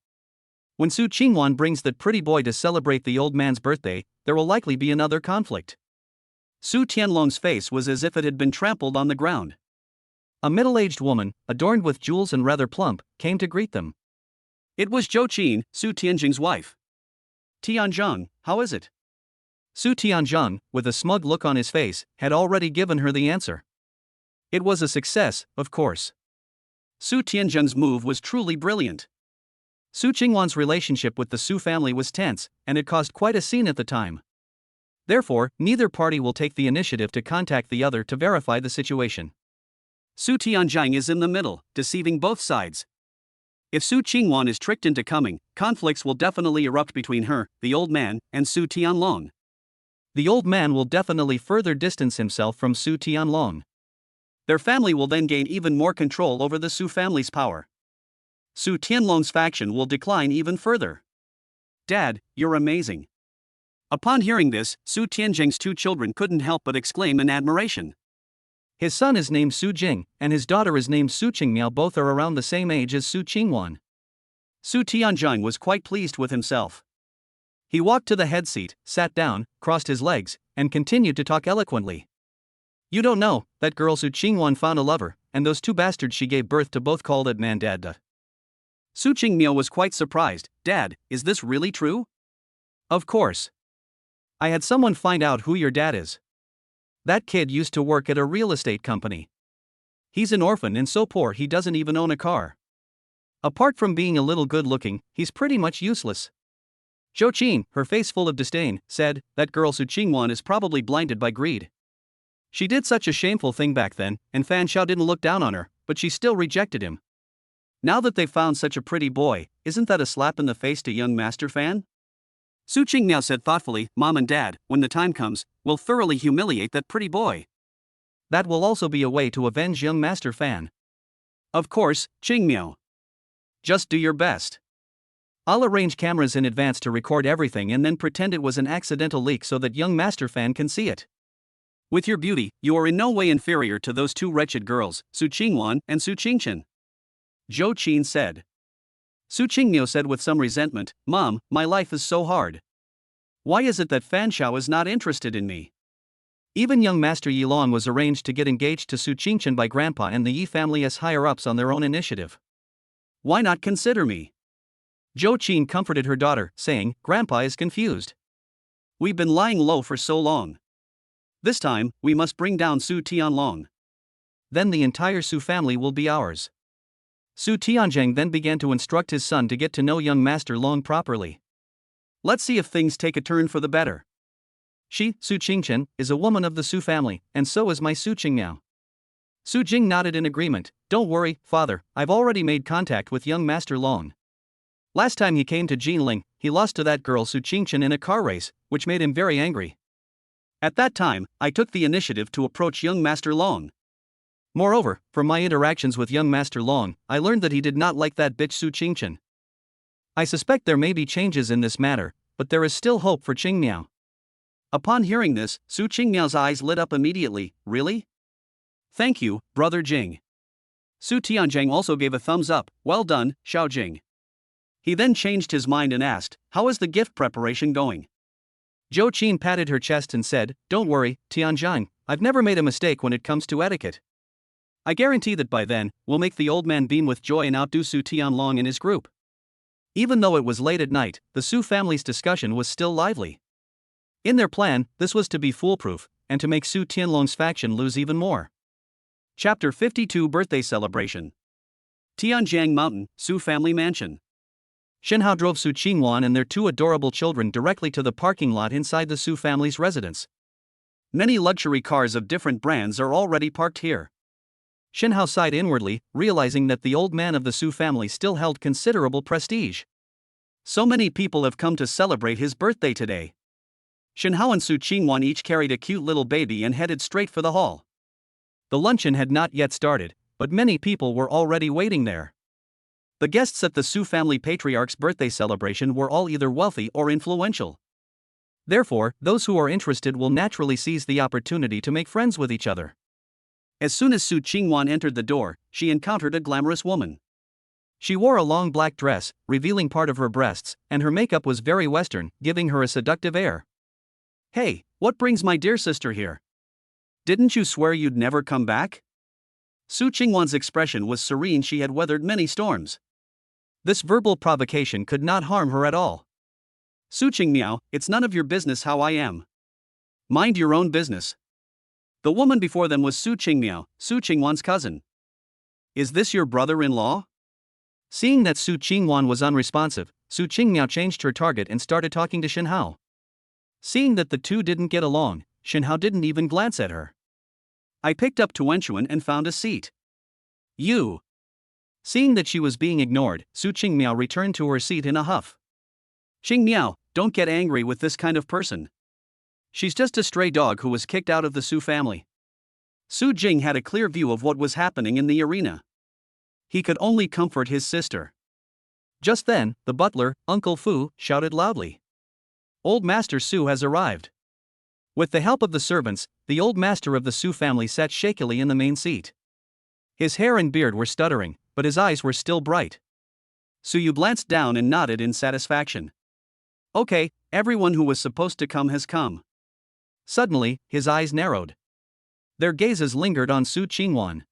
When Su Qingwan brings that pretty boy to celebrate the old man's birthday, there will likely be another conflict. Su Tianlong's face was as if it had been trampled on the ground. A middle-aged woman, adorned with jewels and rather plump, came to greet them. It was Zhou Qin, Su Tianzheng's wife. Tianzheng, how is it? Su Tianzheng, with a smug look on his face, had already given her the answer. It was a success, of course. Su Tianzheng's move was truly brilliant. Su Qingwan's relationship with the Su family was tense, and it caused quite a scene at the time. Therefore, neither party will take the initiative to contact the other to verify the situation. Su Tianzheng is in the middle, deceiving both sides. If Su Qingwan is tricked into coming, conflicts will definitely erupt between her, the old man, and Su Tianlong. The old man will definitely further distance himself from Su Tianlong. Their family will then gain even more control over the Su family's power. Su Tianlong's faction will decline even further. Dad, you're amazing. Upon hearing this, Su Tianzheng's two children couldn't help but exclaim in admiration. His son is named Su Jing, and his daughter is named Su Qingmiao. Both are around the same age as Su Qingwan. Su Tianzheng was quite pleased with himself. He walked to the head seat, sat down, crossed his legs, and continued to talk eloquently. You don't know, that girl Su Qingwan found a lover, and those two bastards she gave birth to both called that man Dad. Su Qingmiao was quite surprised. Dad, is this really true? Of course. I had someone find out who your dad is. That kid used to work at a real estate company. He's an orphan and so poor he doesn't even own a car. Apart from being a little good-looking, he's pretty much useless. Zhou Qin, her face full of disdain, said, that girl Su Qingwan is probably blinded by greed. She did such a shameful thing back then, and Fan Xiao didn't look down on her, but she still rejected him. Now that they've found such a pretty boy, isn't that a slap in the face to young Master Fan? Su Qingmiao said thoughtfully, Mom and Dad, when the time comes, we'll thoroughly humiliate that pretty boy. That will also be a way to avenge young Master Fan. Of course, Qingmiao. Just do your best. I'll arrange cameras in advance to record everything and then pretend it was an accidental leak so that young Master Fan can see it. With your beauty, you are in no way inferior to those two wretched girls, Su Qingwan and Su Qingchen. Zhou Qin said. Su Qingmiao said with some resentment, Mom, my life is so hard. Why is it that Fan Xiao is not interested in me? Even young Master Yilong was arranged to get engaged to Su Qingchen by Grandpa and the Yi family as higher-ups on their own initiative. Why not consider me? Zhou Qin comforted her daughter, saying, Grandpa is confused. We've been lying low for so long. This time, we must bring down Su Tianlong. Then the entire Su family will be ours. Su Tianzheng then began to instruct his son to get to know young Master Long properly. Let's see if things take a turn for the better. She, Su Qingchen, is a woman of the Su family, and so is my Su Qingmiao. Su Jing nodded in agreement. Don't worry, father, I've already made contact with young Master Long. Last time he came to Jinling, he lost to that girl Su Qingchen in a car race, which made him very angry. At that time, I took the initiative to approach young Master Long. Moreover, from my interactions with young Master Long, I learned that he did not like that bitch Su Qingchen. I suspect there may be changes in this matter, but there is still hope for Qingmiao. Upon hearing this, Su Qingmiao's eyes lit up immediately. Really? Thank you, Brother Jing. Su Tianzheng also gave a thumbs up. Well done, Xiao Jing. He then changed his mind and asked, how is the gift preparation going? Zhou Qin patted her chest and said, Don't worry, Tianzheng, I've never made a mistake when it comes to etiquette. I guarantee that by then, we'll make the old man beam with joy and outdo Su Tianlong and his group. Even though it was late at night, the Su family's discussion was still lively. In their plan, this was to be foolproof, and to make Su Tianlong's faction lose even more. Chapter 52 Birthday Celebration. Tianjiang Mountain, Su family mansion. Shen Hao drove Su Qingwan and their two adorable children directly to the parking lot inside the Su family's residence. Many luxury cars of different brands are already parked here. Shen Hao sighed inwardly, realizing that the old man of the Su family still held considerable prestige. So many people have come to celebrate his birthday today. Shen Hao and Su Qingwan each carried a cute little baby and headed straight for the hall. The luncheon had not yet started, but many people were already waiting there. The guests at the Su family patriarch's birthday celebration were all either wealthy or influential. Therefore, those who are interested will naturally seize the opportunity to make friends with each other. As soon as Su Qingwan entered the door, she encountered a glamorous woman. She wore a long black dress, revealing part of her breasts, and her makeup was very Western, giving her a seductive air. Hey, what brings my dear sister here? Didn't you swear you'd never come back? Su Qingwan's expression was serene. She had weathered many storms. This verbal provocation could not harm her at all. Su Qingmiao, it's none of your business how I am. Mind your own business. The woman before them was Su Qingmiao, Su Qingwan's cousin. Is this your brother-in-law? Seeing that Su Qingwan was unresponsive, Su Qingmiao changed her target and started talking to Shen Hao. Seeing that the two didn't get along, Shen Hao didn't even glance at her. I picked up Tuanchuan and found a seat. You. Seeing that she was being ignored, Su Qingmiao returned to her seat in a huff. Qingmiao, don't get angry with this kind of person. She's just a stray dog who was kicked out of the Su family. Su Jing had a clear view of what was happening in the arena. He could only comfort his sister. Just then, the butler, Uncle Fu, shouted loudly. Old Master Su has arrived. With the help of the servants, the old master of the Su family sat shakily in the main seat. His hair and beard were stuttering, but his eyes were still bright. Su Yu glanced down and nodded in satisfaction. Okay, everyone who was supposed to come has come. Suddenly, his eyes narrowed. Their gazes lingered on Su Qingwan.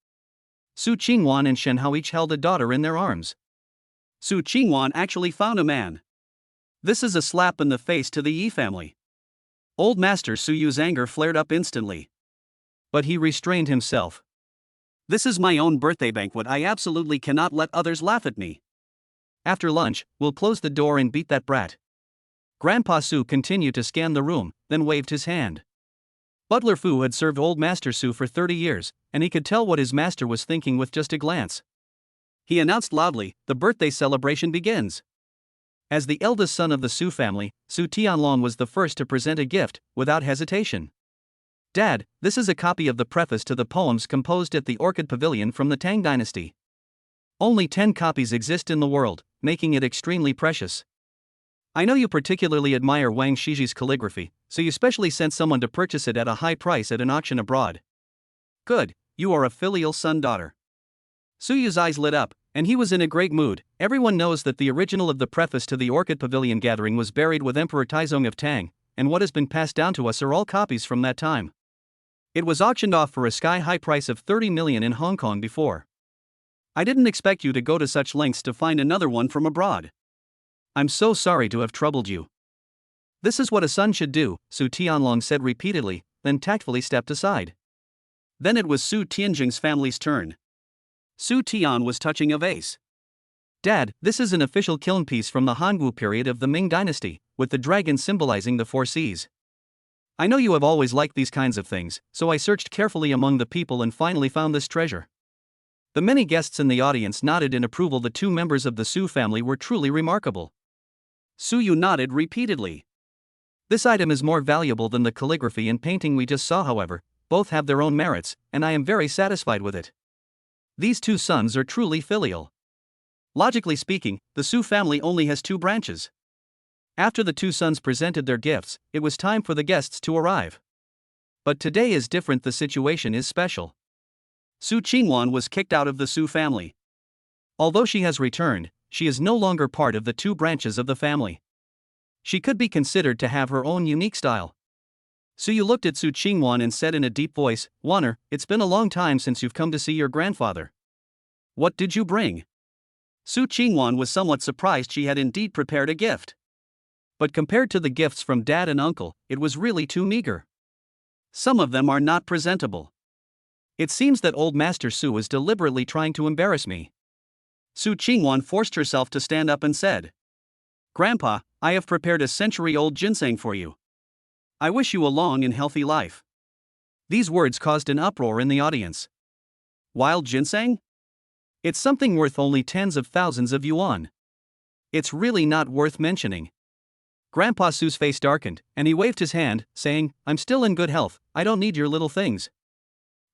Su Qingwan and Shen Hao each held a daughter in their arms. Su Qingwan actually found a man. This is a slap in the face to the Yi family. Old Master Su Yu's anger flared up instantly. But he restrained himself. This is my own birthday banquet. I absolutely cannot let others laugh at me. After lunch, we'll close the door and beat that brat. Grandpa Su continued to scan the room, then waved his hand. Butler Fu had served Old Master Su for 30 years, and he could tell what his master was thinking with just a glance. He announced loudly, the birthday celebration begins. As the eldest son of the Su family, Su Tianlong was the first to present a gift, without hesitation. Dad, this is a copy of the preface to the poems composed at the Orchid Pavilion from the Tang Dynasty. Only 10 copies exist in the world, making it extremely precious. I know you particularly admire Wang Shiji's calligraphy, so you specially sent someone to purchase it at a high price at an auction abroad. Good, you are a filial son-daughter. Su Yu's eyes lit up, and he was in a great mood. Everyone knows that the original of the preface to the Orchid Pavilion gathering was buried with Emperor Taizong of Tang, and what has been passed down to us are all copies from that time. It was auctioned off for a sky-high price of 30 million in Hong Kong before. I didn't expect you to go to such lengths to find another one from abroad. I'm so sorry to have troubled you. This is what a son should do, Su Tianlong said repeatedly, then tactfully stepped aside. Then it was Su Tianjing's family's turn. Su Tian was touching a vase. Dad, this is an official kiln piece from the Hangu period of the Ming Dynasty, with the dragon symbolizing the 4 seas. I know you have always liked these kinds of things, so I searched carefully among the people and finally found this treasure. The many guests in the audience nodded in approval. The 2 members of the Su family were truly remarkable. Su Yu nodded repeatedly. This item is more valuable than the calligraphy and painting we just saw, however. Both have their own merits, and I am very satisfied with it. These 2 sons are truly filial. Logically speaking, the Su family only has 2 branches. After the 2 sons presented their gifts, it was time for the guests to arrive. But today is different. The situation is special. Su Qingwan was kicked out of the Su family. Although she has returned, she is no longer part of the 2 branches of the family. She could be considered to have her own unique style. Su Yu looked at Su Qingwan and said in a deep voice, Wanner, it's been a long time since you've come to see your grandfather. What did you bring? Su Qingwan was somewhat surprised. She had indeed prepared a gift. But compared to the gifts from dad and uncle, it was really too meager. Some of them are not presentable. It seems that old Master Su is deliberately trying to embarrass me. Su Qingwan forced herself to stand up and said, "Grandpa, I have prepared a century-old ginseng for you. I wish you a long and healthy life." These words caused an uproar in the audience. Wild ginseng? It's something worth only tens of thousands of yuan. It's really not worth mentioning. Grandpa Su's face darkened, and he waved his hand, saying, "I'm still in good health, I don't need your little things."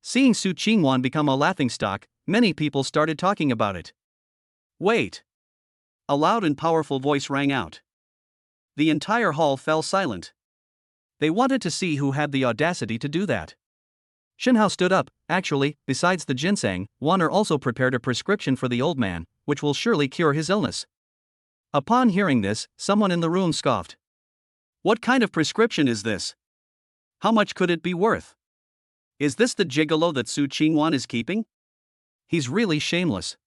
Seeing Su Qingwan become a laughingstock, many people started talking about it. "Wait!" A loud and powerful voice rang out. The entire hall fell silent. They wanted to see who had the audacity to do that. Shen Hao stood up. "Actually, besides the ginseng, Wanner also prepared a prescription for the old man, which will surely cure his illness." Upon hearing this, someone in the room scoffed. "What kind of prescription is this? How much could it be worth? Is this the gigolo that Su Qingwan is keeping? He's really shameless.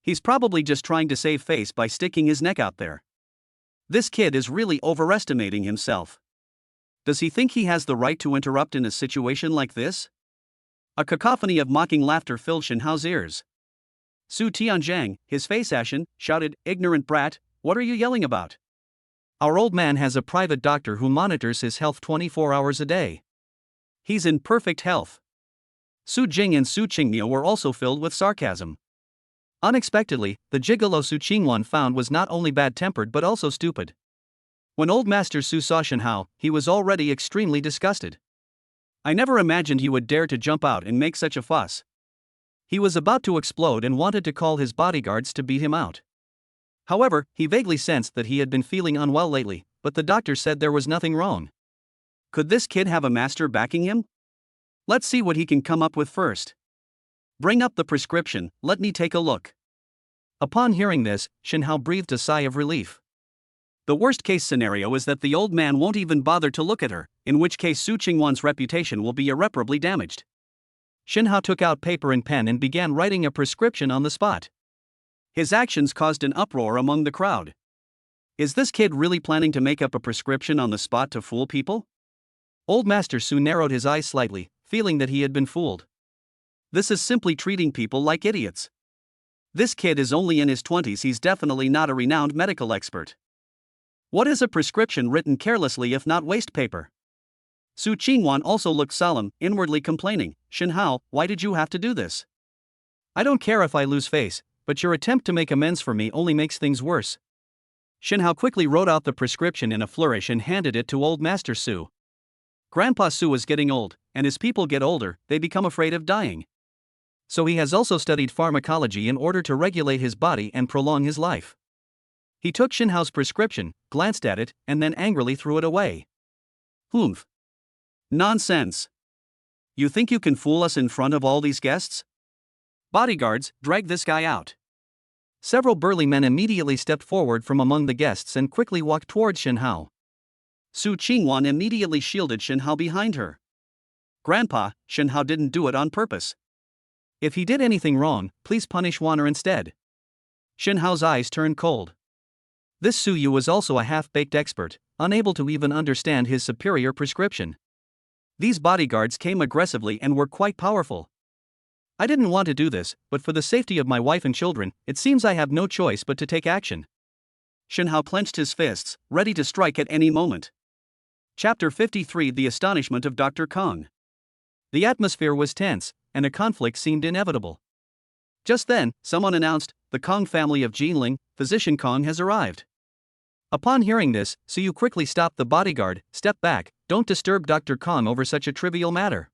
He's probably just trying to save face by sticking his neck out there. This kid is really overestimating himself. Does he think he has the right to interrupt in a situation like this?" A cacophony of mocking laughter filled Shen Hao's ears. Su Tianjiang, his face ashen, shouted, "Ignorant brat, what are you yelling about? Our old man has a private doctor who monitors his health 24 hours a day. He's in perfect health." Su Jing and Su Qingmiao were also filled with sarcasm. Unexpectedly, the gigolo Su Qingwan found was not only bad-tempered but also stupid. When old Master Su saw Shen Hao, he was already extremely disgusted. "I never imagined he would dare to jump out and make such a fuss." He was about to explode and wanted to call his bodyguards to beat him out. However, he vaguely sensed that he had been feeling unwell lately, but the doctor said there was nothing wrong. Could this kid have a master backing him? Let's see what he can come up with first. Bring up the prescription, let me take a look. Upon hearing this, Shen Hao breathed a sigh of relief. The worst-case scenario is that the old man won't even bother to look at her, in which case Su Qingwan's reputation will be irreparably damaged. Shen Hao took out paper and pen and began writing a prescription on the spot. His actions caused an uproar among the crowd. Is this kid really planning to make up a prescription on the spot to fool people? Old Master Su narrowed his eyes slightly, feeling that he had been fooled. This is simply treating people like idiots. This kid is only in his 20s, he's definitely not a renowned medical expert. What is a prescription written carelessly if not waste paper? Su Qingwan also looked solemn, inwardly complaining, "Shen Hao, why did you have to do this? I don't care if I lose face, but your attempt to make amends for me only makes things worse." Shen Hao quickly wrote out the prescription in a flourish and handed it to old Master Su. Grandpa Su was getting old, and as people get older, they become afraid of dying. So he has also studied pharmacology in order to regulate his body and prolong his life. He took Shen Hao's prescription, glanced at it, and then angrily threw it away. "Humph. Nonsense. You think you can fool us in front of all these guests? Bodyguards, drag this guy out." Several burly men immediately stepped forward from among the guests and quickly walked towards Shen Hao. Su Qingwan immediately shielded Shen Hao behind her. "Grandpa, Shen Hao didn't do it on purpose. If he did anything wrong, please punish Wanner instead." Shen Hao's eyes turned cold. This Su Yu was also a half-baked expert, unable to even understand his superior prescription. These bodyguards came aggressively and were quite powerful. "I didn't want to do this, but for the safety of my wife and children, it seems I have no choice but to take action." Shen Hao clenched his fists, ready to strike at any moment. Chapter 53: The Astonishment of Dr. Kong. The atmosphere was tense, and a conflict seemed inevitable. Just then, someone announced, "The Kong family of Jinling, Physician Kong has arrived." Upon hearing this, Su Yu quickly stopped the bodyguard. "Step back, don't disturb Dr. Kong over such a trivial matter."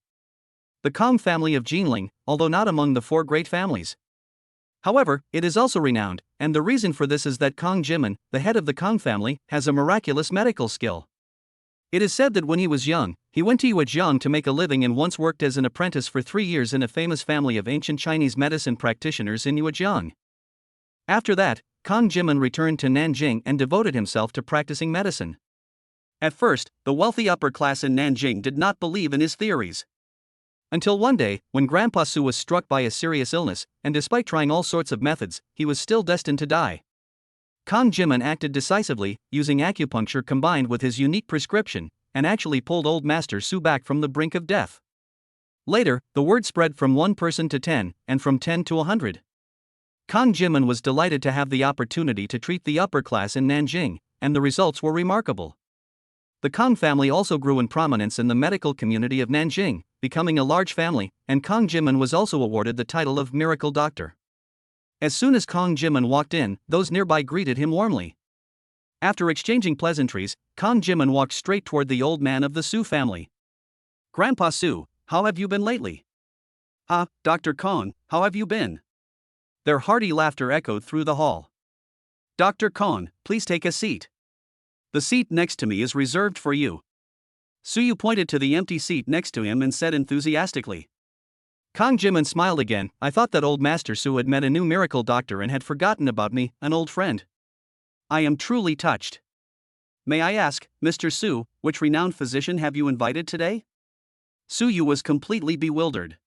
The Kong family of Jinling, although not among the 4 great families. However, it is also renowned, and the reason for this is that Kong Jimin, the head of the Kong family, has a miraculous medical skill. It is said that when he was young, he went to Yuezhang to make a living and once worked as an apprentice for 3 years in a famous family of ancient Chinese medicine practitioners in Yuezhang. After that, Kong Jimin returned to Nanjing and devoted himself to practicing medicine. At first, the wealthy upper class in Nanjing did not believe in his theories. Until one day, when Grandpa Su was struck by a serious illness, and despite trying all sorts of methods, he was still destined to die. Kong Jimin acted decisively, using acupuncture combined with his unique prescription, and actually pulled old Master Su back from the brink of death. Later, the word spread from 1 person to 10, and from 10 to 100. Kang Jimin was delighted to have the opportunity to treat the upper class in Nanjing, and the results were remarkable. The Kang family also grew in prominence in the medical community of Nanjing, becoming a large family, and Kang Jimin was also awarded the title of Miracle Doctor. As soon as Kang Jimin walked in, those nearby greeted him warmly. After exchanging pleasantries, Kang Jimin walked straight toward the old man of the Su family. Grandpa Su, how have you been lately? Ah, Dr. Kong, how have you been? Their hearty laughter echoed through the hall. Dr. Kong, please take a seat. The seat next to me is reserved for you. Suyu pointed to the empty seat next to him and said enthusiastically. Kang Jimin smiled again. I thought that old Master Su had met a new miracle doctor and had forgotten about me, an old friend. I am truly touched. May I ask, Mr. Su, which renowned physician have you invited today? Suyu was completely bewildered.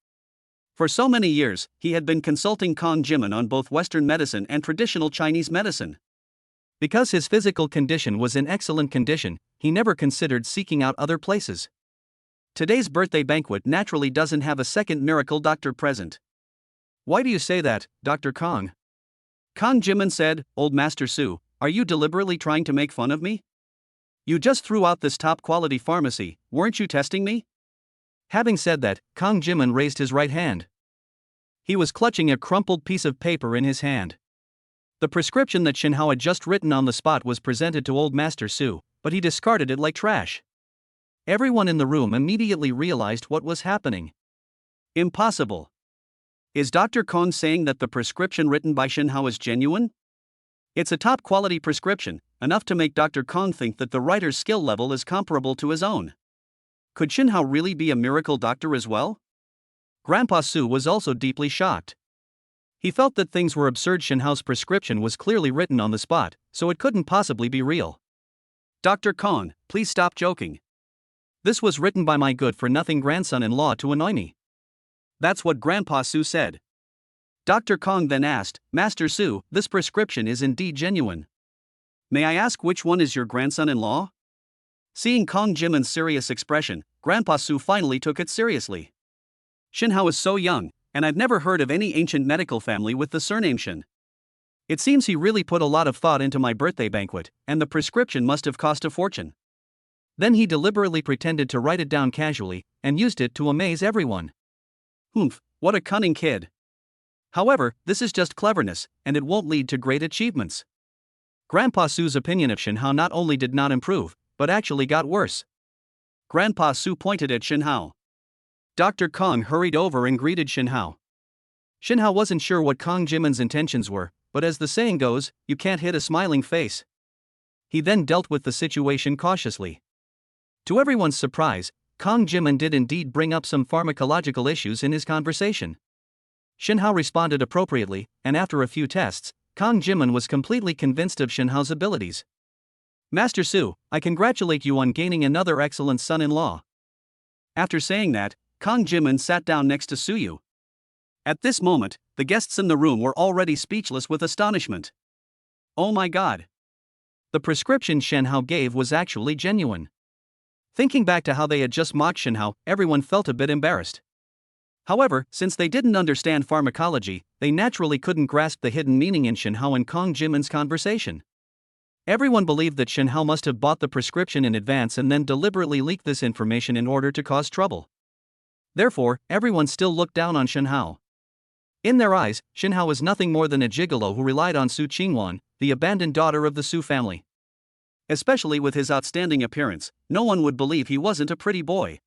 For so many years, he had been consulting Kang Jimin on both Western medicine and traditional Chinese medicine. Because his physical condition was in excellent condition, he never considered seeking out other places. Today's birthday banquet naturally doesn't have a second miracle doctor present. Why do you say that, Dr. Kong? Kang Jimin said, Old Master Su, are you deliberately trying to make fun of me? You just threw out this top-quality pharmacy, weren't you testing me? Having said that, Kang Jimin raised his right hand. He was clutching a crumpled piece of paper in his hand. The prescription that Shin Hao had just written on the spot was presented to old Master Su, but he discarded it like trash. Everyone in the room immediately realized what was happening. Impossible. Is Dr. Kong saying that the prescription written by Shin Hao is genuine? It's a top-quality prescription, enough to make Dr. Kong think that the writer's skill level is comparable to his own. Could Shin Hao really be a miracle doctor as well? Grandpa Su was also deeply shocked. He felt that things were absurd. Shin Hao's prescription was clearly written on the spot, so it couldn't possibly be real. Dr. Kong, please stop joking. This was written by my good-for-nothing grandson-in-law to annoy me. That's what Grandpa Su said. Dr. Kong then asked, Master Su, this prescription is indeed genuine. May I ask which one is your grandson-in-law? Seeing Kang Jimin's serious expression, Grandpa Su finally took it seriously. Shin Hao is so young, and I've never heard of any ancient medical family with the surname Shin. It seems he really put a lot of thought into my birthday banquet, and the prescription must have cost a fortune. Then he deliberately pretended to write it down casually, and used it to amaze everyone. Humph, what a cunning kid. However, this is just cleverness, and it won't lead to great achievements. Grandpa Su's opinion of Shin Hao not only did not improve, but actually got worse. Grandpa Su pointed at Shin Hao. Dr. Kong hurried over and greeted Shin Hao. Shin Hao wasn't sure what Kang Jimin's intentions were, but as the saying goes, you can't hit a smiling face. He then dealt with the situation cautiously. To everyone's surprise, Kang Jimin did indeed bring up some pharmacological issues in his conversation. Shin Hao responded appropriately, and after a few tests, Kang Jimin was completely convinced of Shin Hao's abilities. Master Su, I congratulate you on gaining another excellent son-in-law. After saying that, Kang Jimin sat down next to Suyu. At this moment, the guests in the room were already speechless with astonishment. Oh my god! The prescription Shin Hao gave was actually genuine. Thinking back to how they had just mocked Shin Hao, everyone felt a bit embarrassed. However, since they didn't understand pharmacology, they naturally couldn't grasp the hidden meaning in Shin Hao and Kang Jimin's conversation. Everyone believed that Shin Hao must have bought the prescription in advance and then deliberately leaked this information in order to cause trouble. Therefore, everyone still looked down on Shin Hao. In their eyes, Shin Hao was nothing more than a gigolo who relied on Su Qingwan, the abandoned daughter of the Su family. Especially with his outstanding appearance, no one would believe he wasn't a pretty boy.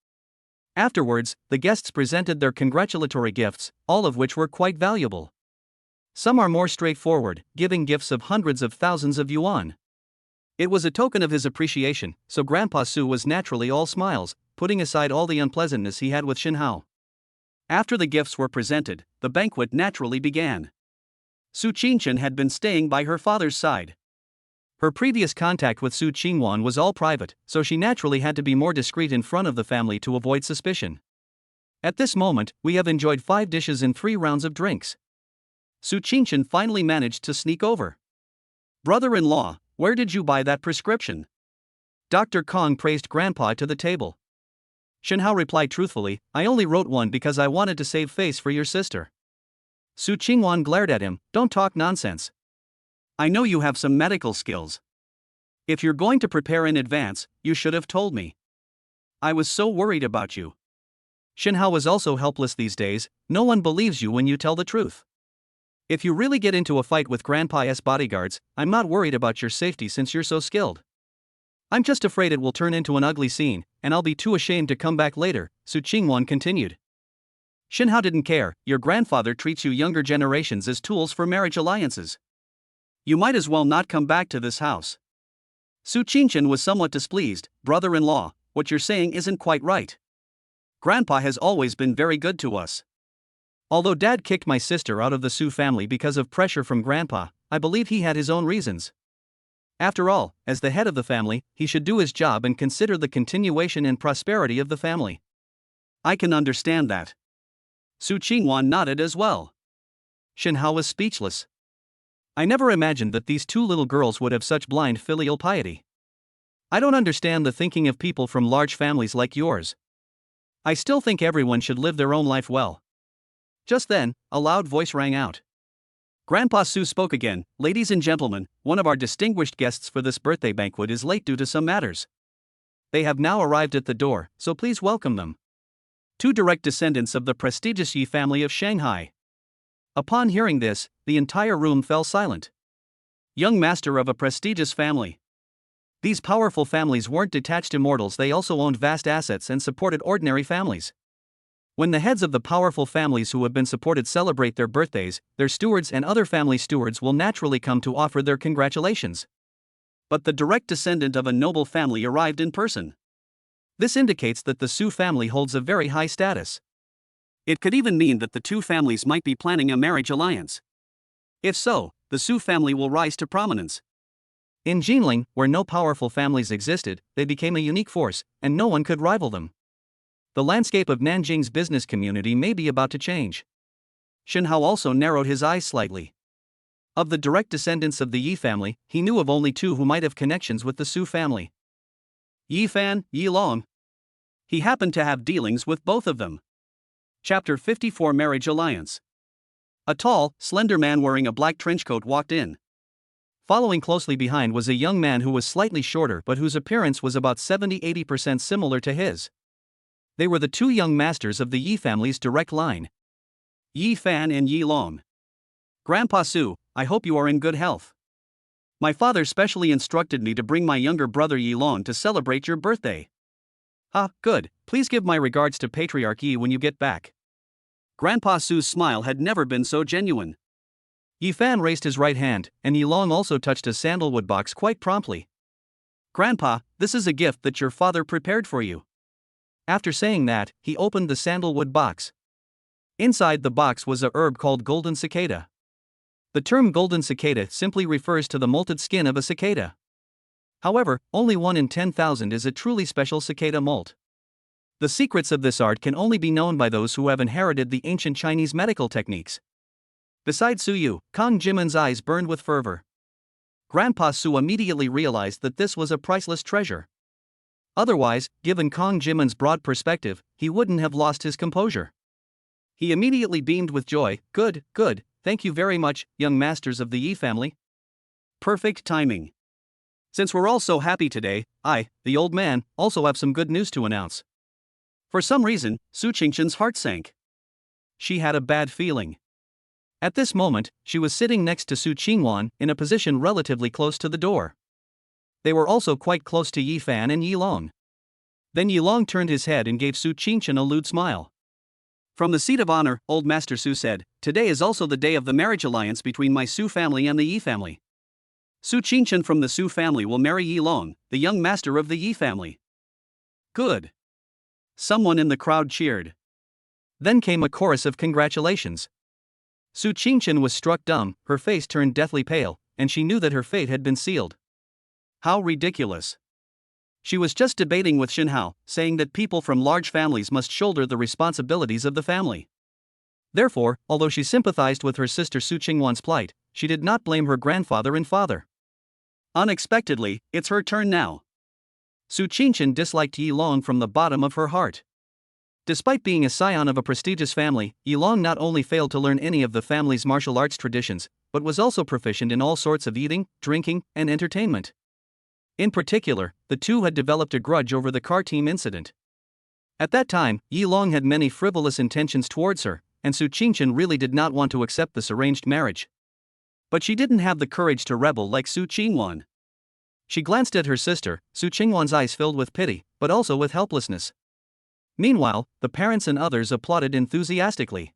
Afterwards, the guests presented their congratulatory gifts, all of which were quite valuable. Some are more straightforward, giving gifts of hundreds of thousands of yuan. It was a token of his appreciation, so Grandpa Su was naturally all smiles, putting aside all the unpleasantness he had with Shin Hao. After the gifts were presented, the banquet naturally began. Su Qingchen had been staying by her father's side. Her previous contact with Su Qingwan was all private, so she naturally had to be more discreet in front of the family to avoid suspicion. At this moment, we have enjoyed 5 dishes and 3 rounds of drinks. Su Qingchen finally managed to sneak over. Brother-in-law, where did you buy that prescription? Dr. Kong praised Grandpa to the table. Shin Hao replied truthfully, I only wrote one because I wanted to save face for your sister. Su Qingwan glared at him. Don't talk nonsense. I know you have some medical skills. If you're going to prepare in advance, you should have told me. I was so worried about you. Shinhao was also helpless these days. No one believes you when you tell the truth. If you really get into a fight with Grandpa's bodyguards, I'm not worried about your safety since you're so skilled. I'm just afraid it will turn into an ugly scene, and I'll be too ashamed to come back later, Su Qingwan continued. Shinhao didn't care. Your grandfather treats you younger generations as tools for marriage alliances. You might as well not come back to this house. Su Qingchen was somewhat displeased. Brother-in-law, what you're saying isn't quite right. Grandpa has always been very good to us. Although Dad kicked my sister out of the Su family because of pressure from Grandpa, I believe he had his own reasons. After all, as the head of the family, he should do his job and consider the continuation and prosperity of the family. I can understand that. Su Qingwan nodded as well. Shinhao was speechless. I never imagined that these two little girls would have such blind filial piety. I don't understand the thinking of people from large families like yours. I still think everyone should live their own life well. Just then, a loud voice rang out. Grandpa Su spoke again. Ladies and gentlemen, one of our distinguished guests for this birthday banquet is late due to some matters. They have now arrived at the door, so please welcome them. Two direct descendants of the prestigious Yi family of Shanghai. Upon hearing this, the entire room fell silent. Young master of a prestigious family. These powerful families weren't detached immortals, they also owned vast assets and supported ordinary families. When the heads of the powerful families who have been supported celebrate their birthdays, their stewards and other family stewards will naturally come to offer their congratulations. But the direct descendant of a noble family arrived in person. This indicates that the Su family holds a very high status. It could even mean that the two families might be planning a marriage alliance. If so, the Su family will rise to prominence. In Jinling, where no powerful families existed, they became a unique force, and no one could rival them. The landscape of Nanjing's business community may be about to change. Shinhao also narrowed his eyes slightly. Of the direct descendants of the Yi family, he knew of only two who might have connections with the Su family. Yi Fan, Yi Long. He happened to have dealings with both of them. Chapter 54 Marriage Alliance. A tall, slender man wearing a black trench coat walked in. Following closely behind was a young man who was slightly shorter but whose appearance was about 70–80% similar to his. They were the two young masters of the Yi family's direct line. Yi Fan and Yi Long. Grandpa Su, I hope you are in good health. My father specially instructed me to bring my younger brother Yi Long to celebrate your birthday. Ah, good. Please give my regards to Patriarch Yi when you get back. Grandpa Su's smile had never been so genuine. Yi Fan raised his right hand, and Yi Long also touched a sandalwood box quite promptly. Grandpa, this is a gift that your father prepared for you. After saying that, he opened the sandalwood box. Inside the box was a herb called golden cicada. The term golden cicada simply refers to the molted skin of a cicada. However, only 1 in 10,000 is a truly special cicada molt. The secrets of this art can only be known by those who have inherited the ancient Chinese medical techniques. Beside Su Yu, Kong Jimin's eyes burned with fervor. Grandpa Su immediately realized that this was a priceless treasure. Otherwise, given Kong Jimin's broad perspective, he wouldn't have lost his composure. He immediately beamed with joy. Good, thank you very much, young masters of the Yi family. Perfect timing. Since we're all so happy today, I, the old man, also have some good news to announce. For some reason, Su Qingchen's heart sank. She had a bad feeling. At this moment, she was sitting next to Su Qingwan, in a position relatively close to the door. They were also quite close to Yi Fan and Yi Long. Then Yi Long turned his head and gave Su Qingchen a lewd smile. From the seat of honor, old Master Su said, today is also the day of the marriage alliance between my Su family and the Yi family. Su Qingchen from the Su family will marry Yi Long, the young master of the Yi family. Good. Someone in the crowd cheered. Then came a chorus of congratulations. Su Qingchen was struck dumb, her face turned deathly pale, and she knew that her fate had been sealed. How ridiculous. She was just debating with Shinhao, saying that people from large families must shoulder the responsibilities of the family. Therefore, although she sympathized with her sister Su Qingwan's plight, she did not blame her grandfather and father. Unexpectedly, it's her turn now. Su Qingchen disliked Yi Long from the bottom of her heart. Despite being a scion of a prestigious family, Yilong not only failed to learn any of the family's martial arts traditions, but was also proficient in all sorts of eating, drinking, and entertainment. In particular, the two had developed a grudge over the car team incident. At that time, Yilong had many frivolous intentions towards her, and Su Qingchen really did not want to accept this arranged marriage. But she didn't have the courage to rebel like Su Qingwan. She glanced at her sister, Su Qingwan's eyes filled with pity, but also with helplessness. Meanwhile, the parents and others applauded enthusiastically.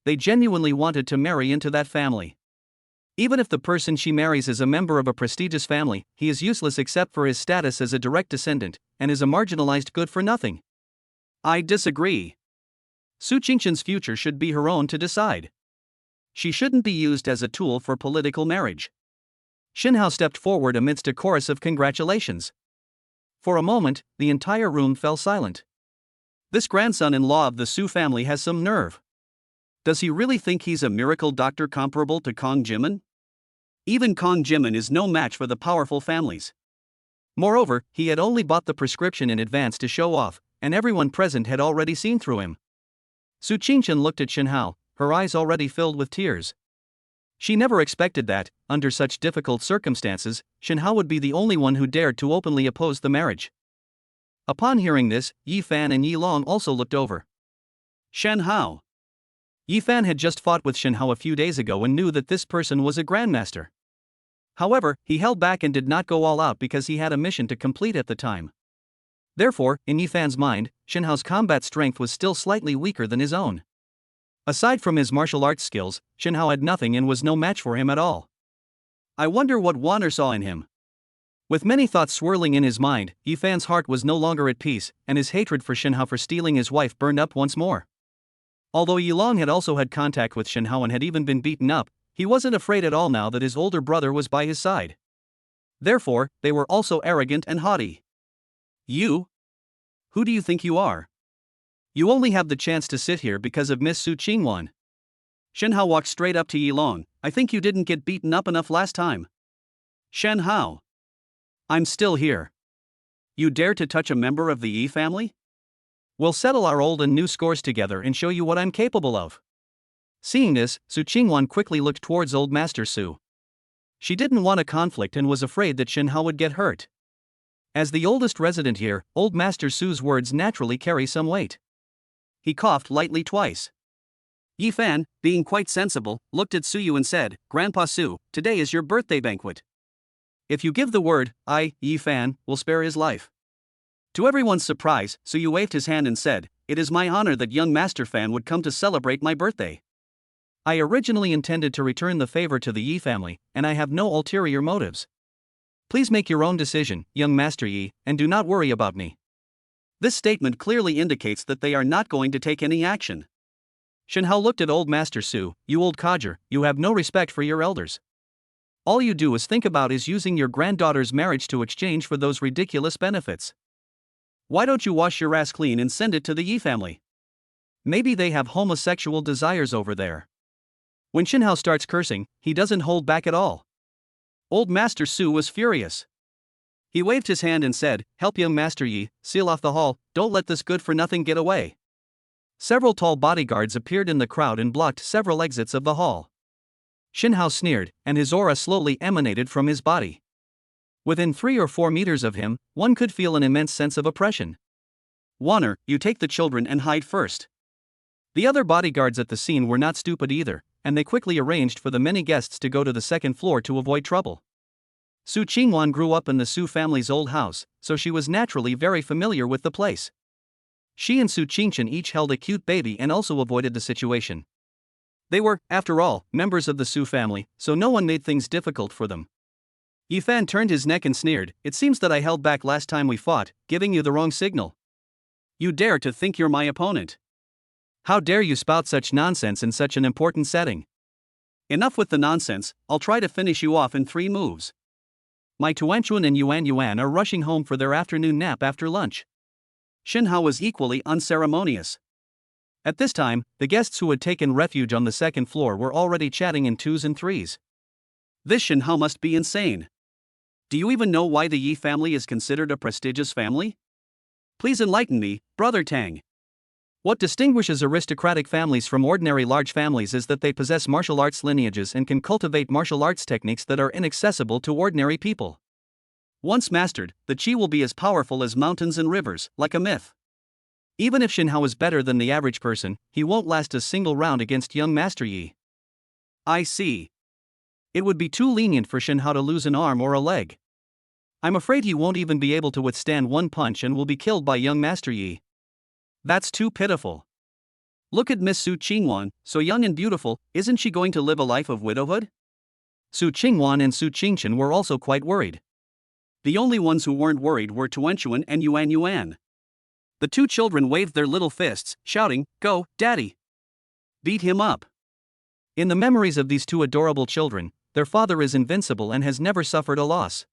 They genuinely wanted to marry into that family. Even if the person she marries is a member of a prestigious family, he is useless except for his status as a direct descendant, and is a marginalized good-for-nothing. I disagree. Su Qingchen's future should be her own to decide. She shouldn't be used as a tool for political marriage. Xin Hao stepped forward amidst a chorus of congratulations. For a moment, the entire room fell silent. This grandson-in-law of the Su family has some nerve. Does he really think he's a miracle doctor comparable to Kong Jimin? Even Kong Jimin is no match for the powerful families. Moreover, he had only bought the prescription in advance to show off, and everyone present had already seen through him. Su Qingchen looked at Xin Hao, her eyes already filled with tears. She never expected that, under such difficult circumstances, Xin Hao would be the only one who dared to openly oppose the marriage. Upon hearing this, Yi Fan and Yi Long also looked over. Shen Hao. Yi Fan had just fought with Xin Hao a few days ago and knew that this person was a grandmaster. However, he held back and did not go all out because he had a mission to complete at the time. Therefore, in Yi Fan's mind, Xin Hao's combat strength was still slightly weaker than his own. Aside from his martial arts skills, Xin Hao had nothing and was no match for him at all. I wonder what Wanner saw in him. With many thoughts swirling in his mind, Yi Fan's heart was no longer at peace, and his hatred for Xin Hao for stealing his wife burned up once more. Although Yi Long had also had contact with Xin Hao and had even been beaten up, he wasn't afraid at all now that his older brother was by his side. Therefore, they were also arrogant and haughty. You? Who do you think you are? You only have the chance to sit here because of Miss Su Qingwan. Shen Hao walked straight up to Yi Long. I think you didn't get beaten up enough last time. Shen Hao. I'm still here. You dare to touch a member of the Yi family? We'll settle our old and new scores together and show you what I'm capable of. Seeing this, Su Qingwan quickly looked towards Old Master Su. She didn't want a conflict and was afraid that Shen Hao would get hurt. As the oldest resident here, Old Master Su's words naturally carry some weight. He coughed lightly twice. Yi Fan, being quite sensible, looked at Su Yu and said, Grandpa Su, today is your birthday banquet. If you give the word, I, Yi Fan, will spare his life. To everyone's surprise, Su Yu waved his hand and said, It is my honor that young Master Fan would come to celebrate my birthday. I originally intended to return the favor to the Yi family, and I have no ulterior motives. Please make your own decision, young Master Yi, and do not worry about me. This statement clearly indicates that they are not going to take any action. Shen Hao looked at Old Master Su. You old codger, you have no respect for your elders. All you do is think about is using your granddaughter's marriage to exchange for those ridiculous benefits. Why don't you wash your ass clean and send it to the Yi family? Maybe they have homosexual desires over there. When Shen Hao starts cursing, he doesn't hold back at all. Old Master Su was furious. He waved his hand and said, Help young Master Yi, seal off the hall, don't let this good-for-nothing get away. Several tall bodyguards appeared in the crowd and blocked several exits of the hall. Shen Hao sneered, and his aura slowly emanated from his body. Within 3 or 4 meters of him, one could feel an immense sense of oppression. Wanner, you take the children and hide first. The other bodyguards at the scene were not stupid either, and they quickly arranged for the many guests to go to the second floor to avoid trouble. Su Qingwan grew up in the Su family's old house, so she was naturally very familiar with the place. She and Su Qingchen each held a cute baby and also avoided the situation. They were, after all, members of the Su family, so no one made things difficult for them. Yi Fan turned his neck and sneered, It seems that I held back last time we fought, giving you the wrong signal. You dare to think you're my opponent. How dare you spout such nonsense in such an important setting? Enough with the nonsense, I'll try to finish you off in 3 moves. My Tuanchuan and Yuan are rushing home for their afternoon nap after lunch. Shen Hao was equally unceremonious. At this time, the guests who had taken refuge on the second floor were already chatting in 2s and 3s. This Shen Hao must be insane. Do you even know why the Yi family is considered a prestigious family? Please enlighten me, Brother Tang. What distinguishes aristocratic families from ordinary large families is that they possess martial arts lineages and can cultivate martial arts techniques that are inaccessible to ordinary people. Once mastered, the chi will be as powerful as mountains and rivers, like a myth. Even if Shinhao is better than the average person, he won't last a single round against young Master Yi. I see. It would be too lenient for Shinhao to lose an arm or a leg. I'm afraid he won't even be able to withstand one punch and will be killed by young Master Yi. That's too pitiful. Look at Miss Su Qingwan, so young and beautiful, isn't she going to live a life of widowhood? Su Qingwan and Su Qingchen were also quite worried. The only ones who weren't worried were Tuanchuan and Yuan Yuan. The two children waved their little fists, shouting, "Go, Daddy! Beat him up!" In the memories of these two adorable children, their father is invincible and has never suffered a loss.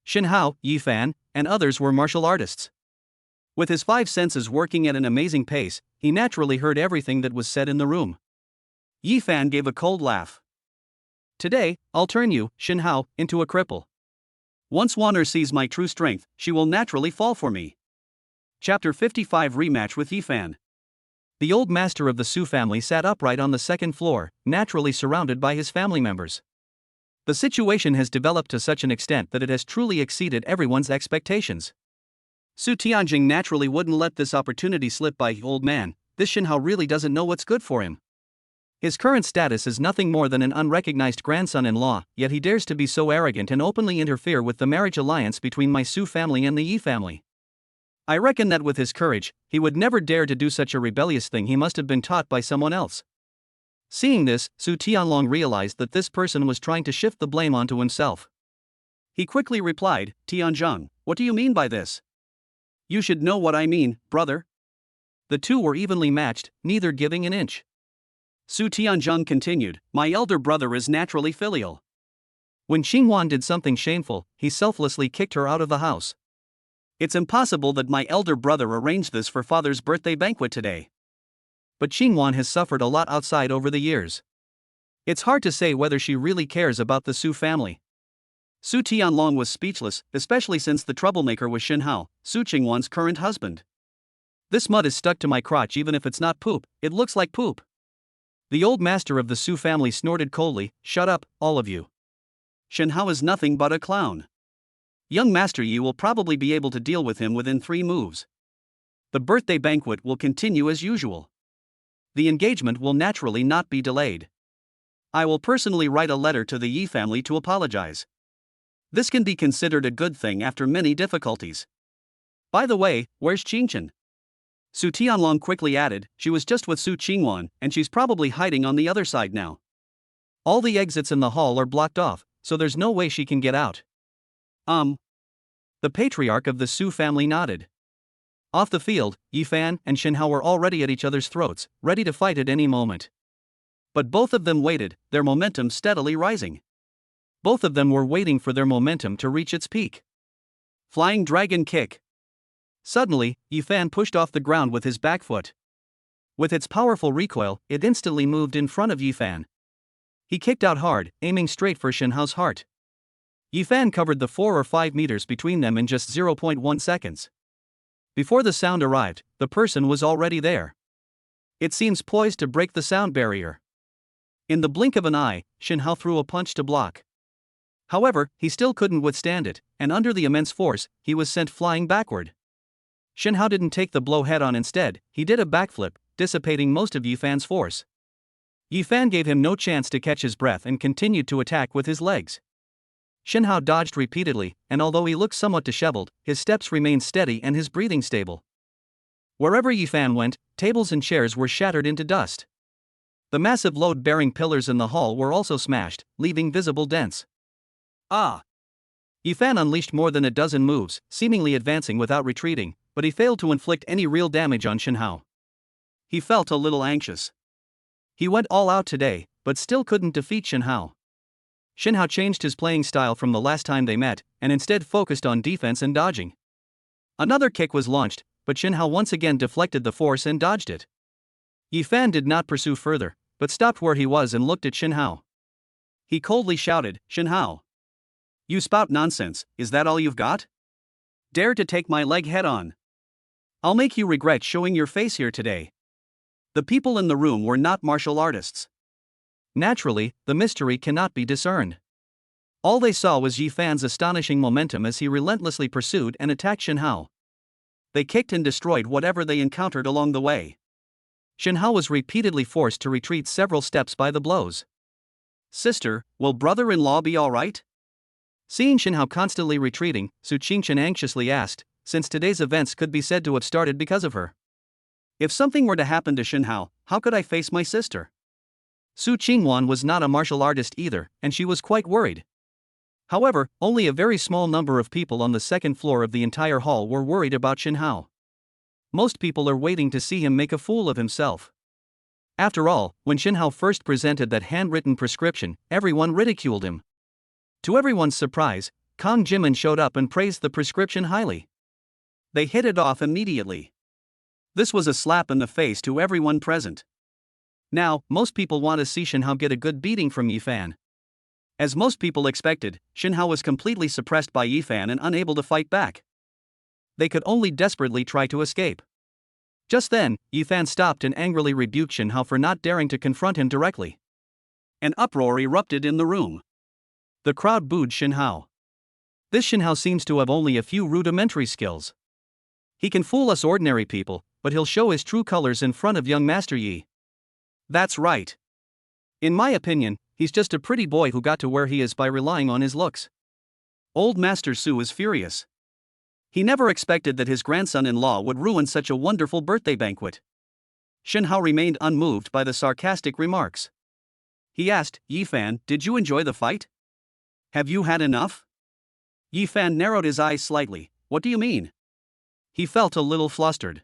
Shinhao, Yifan, and others were martial artists. With his five senses working at an amazing pace, he naturally heard everything that was said in the room. Yifan gave a cold laugh. Today, I'll turn you, Shinhao, into a cripple. Once Wanner sees my true strength, she will naturally fall for me. Chapter 55 Rematch with Yifan. The old master of the Su family sat upright on the second floor, naturally surrounded by his family members. The situation has developed to such an extent that it has truly exceeded everyone's expectations. Su Tianjing naturally wouldn't let this opportunity slip by. Old man, this Shinhao really doesn't know what's good for him. His current status is nothing more than an unrecognized grandson-in-law, yet he dares to be so arrogant and openly interfere with the marriage alliance between my Su family and the Yi family. I reckon that with his courage, he would never dare to do such a rebellious thing. He must have been taught by someone else. Seeing this, Su Tianlong realized that this person was trying to shift the blame onto himself. He quickly replied, "Tianzheng, what do you mean by this?" "You should know what I mean, brother." The two were evenly matched, neither giving an inch. Su Tianzheng continued, "My elder brother is naturally filial. When Qingwan did something shameful, he selflessly kicked her out of the house. It's impossible that my elder brother arranged this for father's birthday banquet today. But Qingwan has suffered a lot outside over the years. It's hard to say whether she really cares about the Su family." Su Tianlong was speechless, especially since the troublemaker was Shinhao, Su Qingwan's current husband. "This mud is stuck to my crotch. Even if it's not poop, it looks like poop." The old master of the Su family snorted coldly, "Shut up, all of you. Shinhao is nothing but a clown. Young Master Yi will probably be able to deal with him within 3 moves. The birthday banquet will continue as usual. The engagement will naturally not be delayed. I will personally write a letter to the Yi family to apologize. This can be considered a good thing after many difficulties. By the way, where's Qingchen?" Su Tianlong quickly added, "She was just with Su Qingwan, and she's probably hiding on the other side now. All the exits in the hall are blocked off, so there's no way she can get out." The patriarch of the Su family nodded. Off the field, Yifan and Shinhao were already at each other's throats, ready to fight at any moment. But both of them waited, their momentum steadily rising. Both of them were waiting for their momentum to reach its peak. Flying dragon kick. Suddenly, Yifan pushed off the ground with his back foot. With its powerful recoil, it instantly moved in front of Yifan. He kicked out hard, aiming straight for Shinhao's heart. Yifan covered the 4 or 5 meters between them in just 0.1 seconds. Before the sound arrived, the person was already there. It seems poised to break the sound barrier. In the blink of an eye, Shinhao threw a punch to block. However, he still couldn't withstand it, and under the immense force, he was sent flying backward. Shinhao didn't take the blow head on. Instead, he did a backflip, dissipating most of Yifan's force. Yifan gave him no chance to catch his breath and continued to attack with his legs. Shinhao dodged repeatedly, and although he looked somewhat disheveled, his steps remained steady and his breathing stable. Wherever Yifan went, tables and chairs were shattered into dust. The massive load-bearing pillars in the hall were also smashed, leaving visible dents. Yifan unleashed more than a dozen moves, seemingly advancing without retreating, but he failed to inflict any real damage on Shinhao. He felt a little anxious. He went all out today, but still couldn't defeat Shinhao. Shinhao changed his playing style from the last time they met, and instead focused on defense and dodging. Another kick was launched, but Shinhao once again deflected the force and dodged it. Yifan did not pursue further, but stopped where he was and looked at Shinhao. He coldly shouted, "Shinhao! You spout nonsense, is that all you've got? Dare to take my leg head on? I'll make you regret showing your face here today. The people in the room were not martial artists. Naturally, the mystery cannot be discerned. All they saw was Yi Fan's astonishing momentum as he relentlessly pursued and attacked Shen Hao. They kicked and destroyed whatever they encountered along the way. Shen Hao was repeatedly forced to retreat several steps by the blows. Sister, will brother-in-law be all right? Seeing Shen Hao constantly retreating, Su Qingchen anxiously asked, since today's events could be said to have started because of her. If something were to happen to Shen Hao, how could I face my sister? Su Qingwan was not a martial artist either, and she was quite worried. However, only a very small number of people on the second floor of the entire hall were worried about Shen Hao. Most people are waiting to see him make a fool of himself. After all, when Shen Hao first presented that handwritten prescription, everyone ridiculed him. To everyone's surprise, Kang Jimin showed up and praised the prescription highly. They hit it off immediately. This was a slap in the face to everyone present. Now, most people want to see Shen Hao get a good beating from Yi Fan. As most people expected, Shen Hao was completely suppressed by Yi Fan and unable to fight back. They could only desperately try to escape. Just then, Yi Fan stopped and angrily rebuked Shen Hao for not daring to confront him directly. An uproar erupted in the room. The crowd booed Shen Hao. This Shen Hao seems to have only a few rudimentary skills. He can fool us ordinary people, but he'll show his true colors in front of young Master Yi. That's right. In my opinion, he's just a pretty boy who got to where he is by relying on his looks. Old Master Su is furious. He never expected that his grandson-in-law would ruin such a wonderful birthday banquet. Shen Hao remained unmoved by the sarcastic remarks. He asked, Yi Fan, did you enjoy the fight? Have you had enough? Yi Fan narrowed his eyes slightly. What do you mean? He felt a little flustered.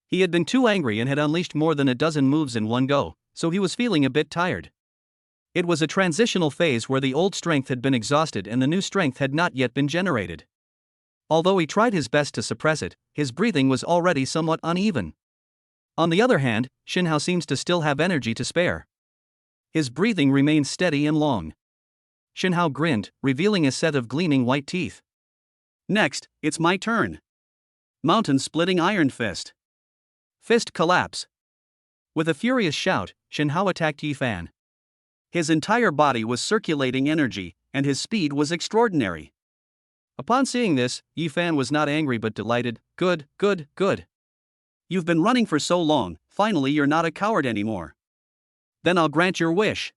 He had been too angry and had unleashed more than a dozen moves in one go, so he was feeling a bit tired. It was a transitional phase where the old strength had been exhausted and the new strength had not yet been generated. Although he tried his best to suppress it, his breathing was already somewhat uneven. On the other hand, Shen Hao seems to still have energy to spare. His breathing remained steady and long. Shen Hao grinned, revealing a set of gleaming white teeth. Next, it's my turn. Mountain-splitting Iron Fist. Fist collapse. With a furious shout, Shen Hao attacked Yi Fan. His entire body was circulating energy, and his speed was extraordinary. Upon seeing this, Yi Fan was not angry but delighted. Good, good, good. You've been running for so long, finally you're not a coward anymore. Then I'll grant your wish.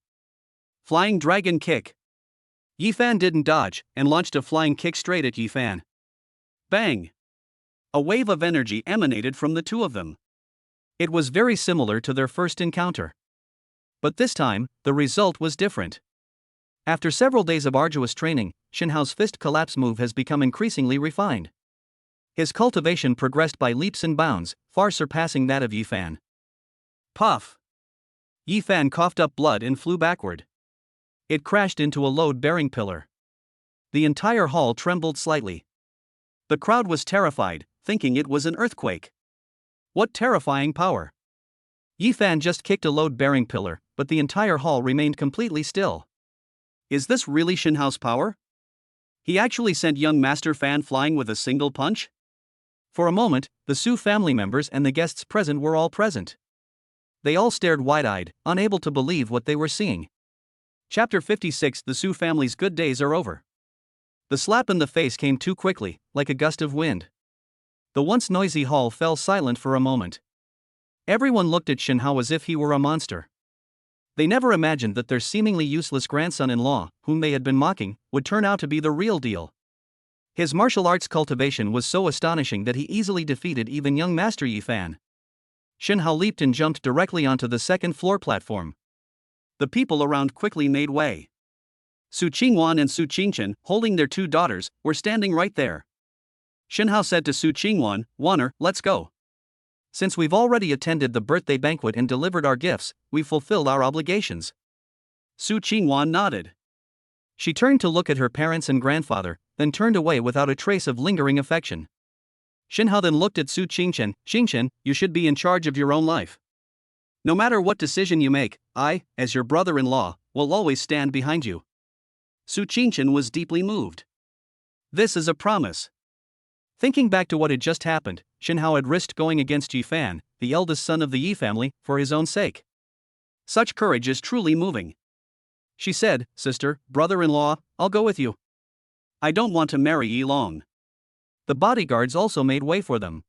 Flying Dragon Kick. Yi Fan didn't dodge, and launched a flying kick straight at Yi Fan. Bang! A wave of energy emanated from the two of them. It was very similar to their first encounter. But this time, the result was different. After several days of arduous training, Shen Hao's fist collapse move has become increasingly refined. His cultivation progressed by leaps and bounds, far surpassing that of Yi Fan. Puff! Yi Fan coughed up blood and flew backward. It crashed into a load-bearing pillar. The entire hall trembled slightly. The crowd was terrified, thinking it was an earthquake. What terrifying power! Yi Fan just kicked a load-bearing pillar, but the entire hall remained completely still. Is this really Shen Hao's power? He actually sent young Master Fan flying with a single punch? For a moment, the Su family members and the guests present were all present. They all stared wide-eyed, unable to believe what they were seeing. Chapter 56. The Su family's good days are over. The slap in the face came too quickly, like a gust of wind. The once noisy hall fell silent for a moment. Everyone looked at Shen Hao as if he were a monster. They never imagined that their seemingly useless grandson-in-law, whom they had been mocking, would turn out to be the real deal. His martial arts cultivation was so astonishing that he easily defeated even young Master Yi Fan. Shen Hao leaped and jumped directly onto the second-floor platform. The people around quickly made way. Su Qingwan and Su Qingchen, holding their two daughters, were standing right there. Shen Hao said to Su Qingwan, "Wanner, let's go. Since we've already attended the birthday banquet and delivered our gifts, we've fulfilled our obligations." Su Qingwan nodded. She turned to look at her parents and grandfather, then turned away without a trace of lingering affection. Shen Hao then looked at Su Qingchen. "Qingchen, you should be in charge of your own life. No matter what decision you make, I, as your brother-in-law, will always stand behind you." Su Qingchen was deeply moved. This is a promise. Thinking back to what had just happened, Shinhao had risked going against Yi Fan, the eldest son of the Yi family, for his own sake. Such courage is truly moving. She said, "Sister, brother-in-law, I'll go with you." I don't want to marry Yi Long. The bodyguards also made way for them.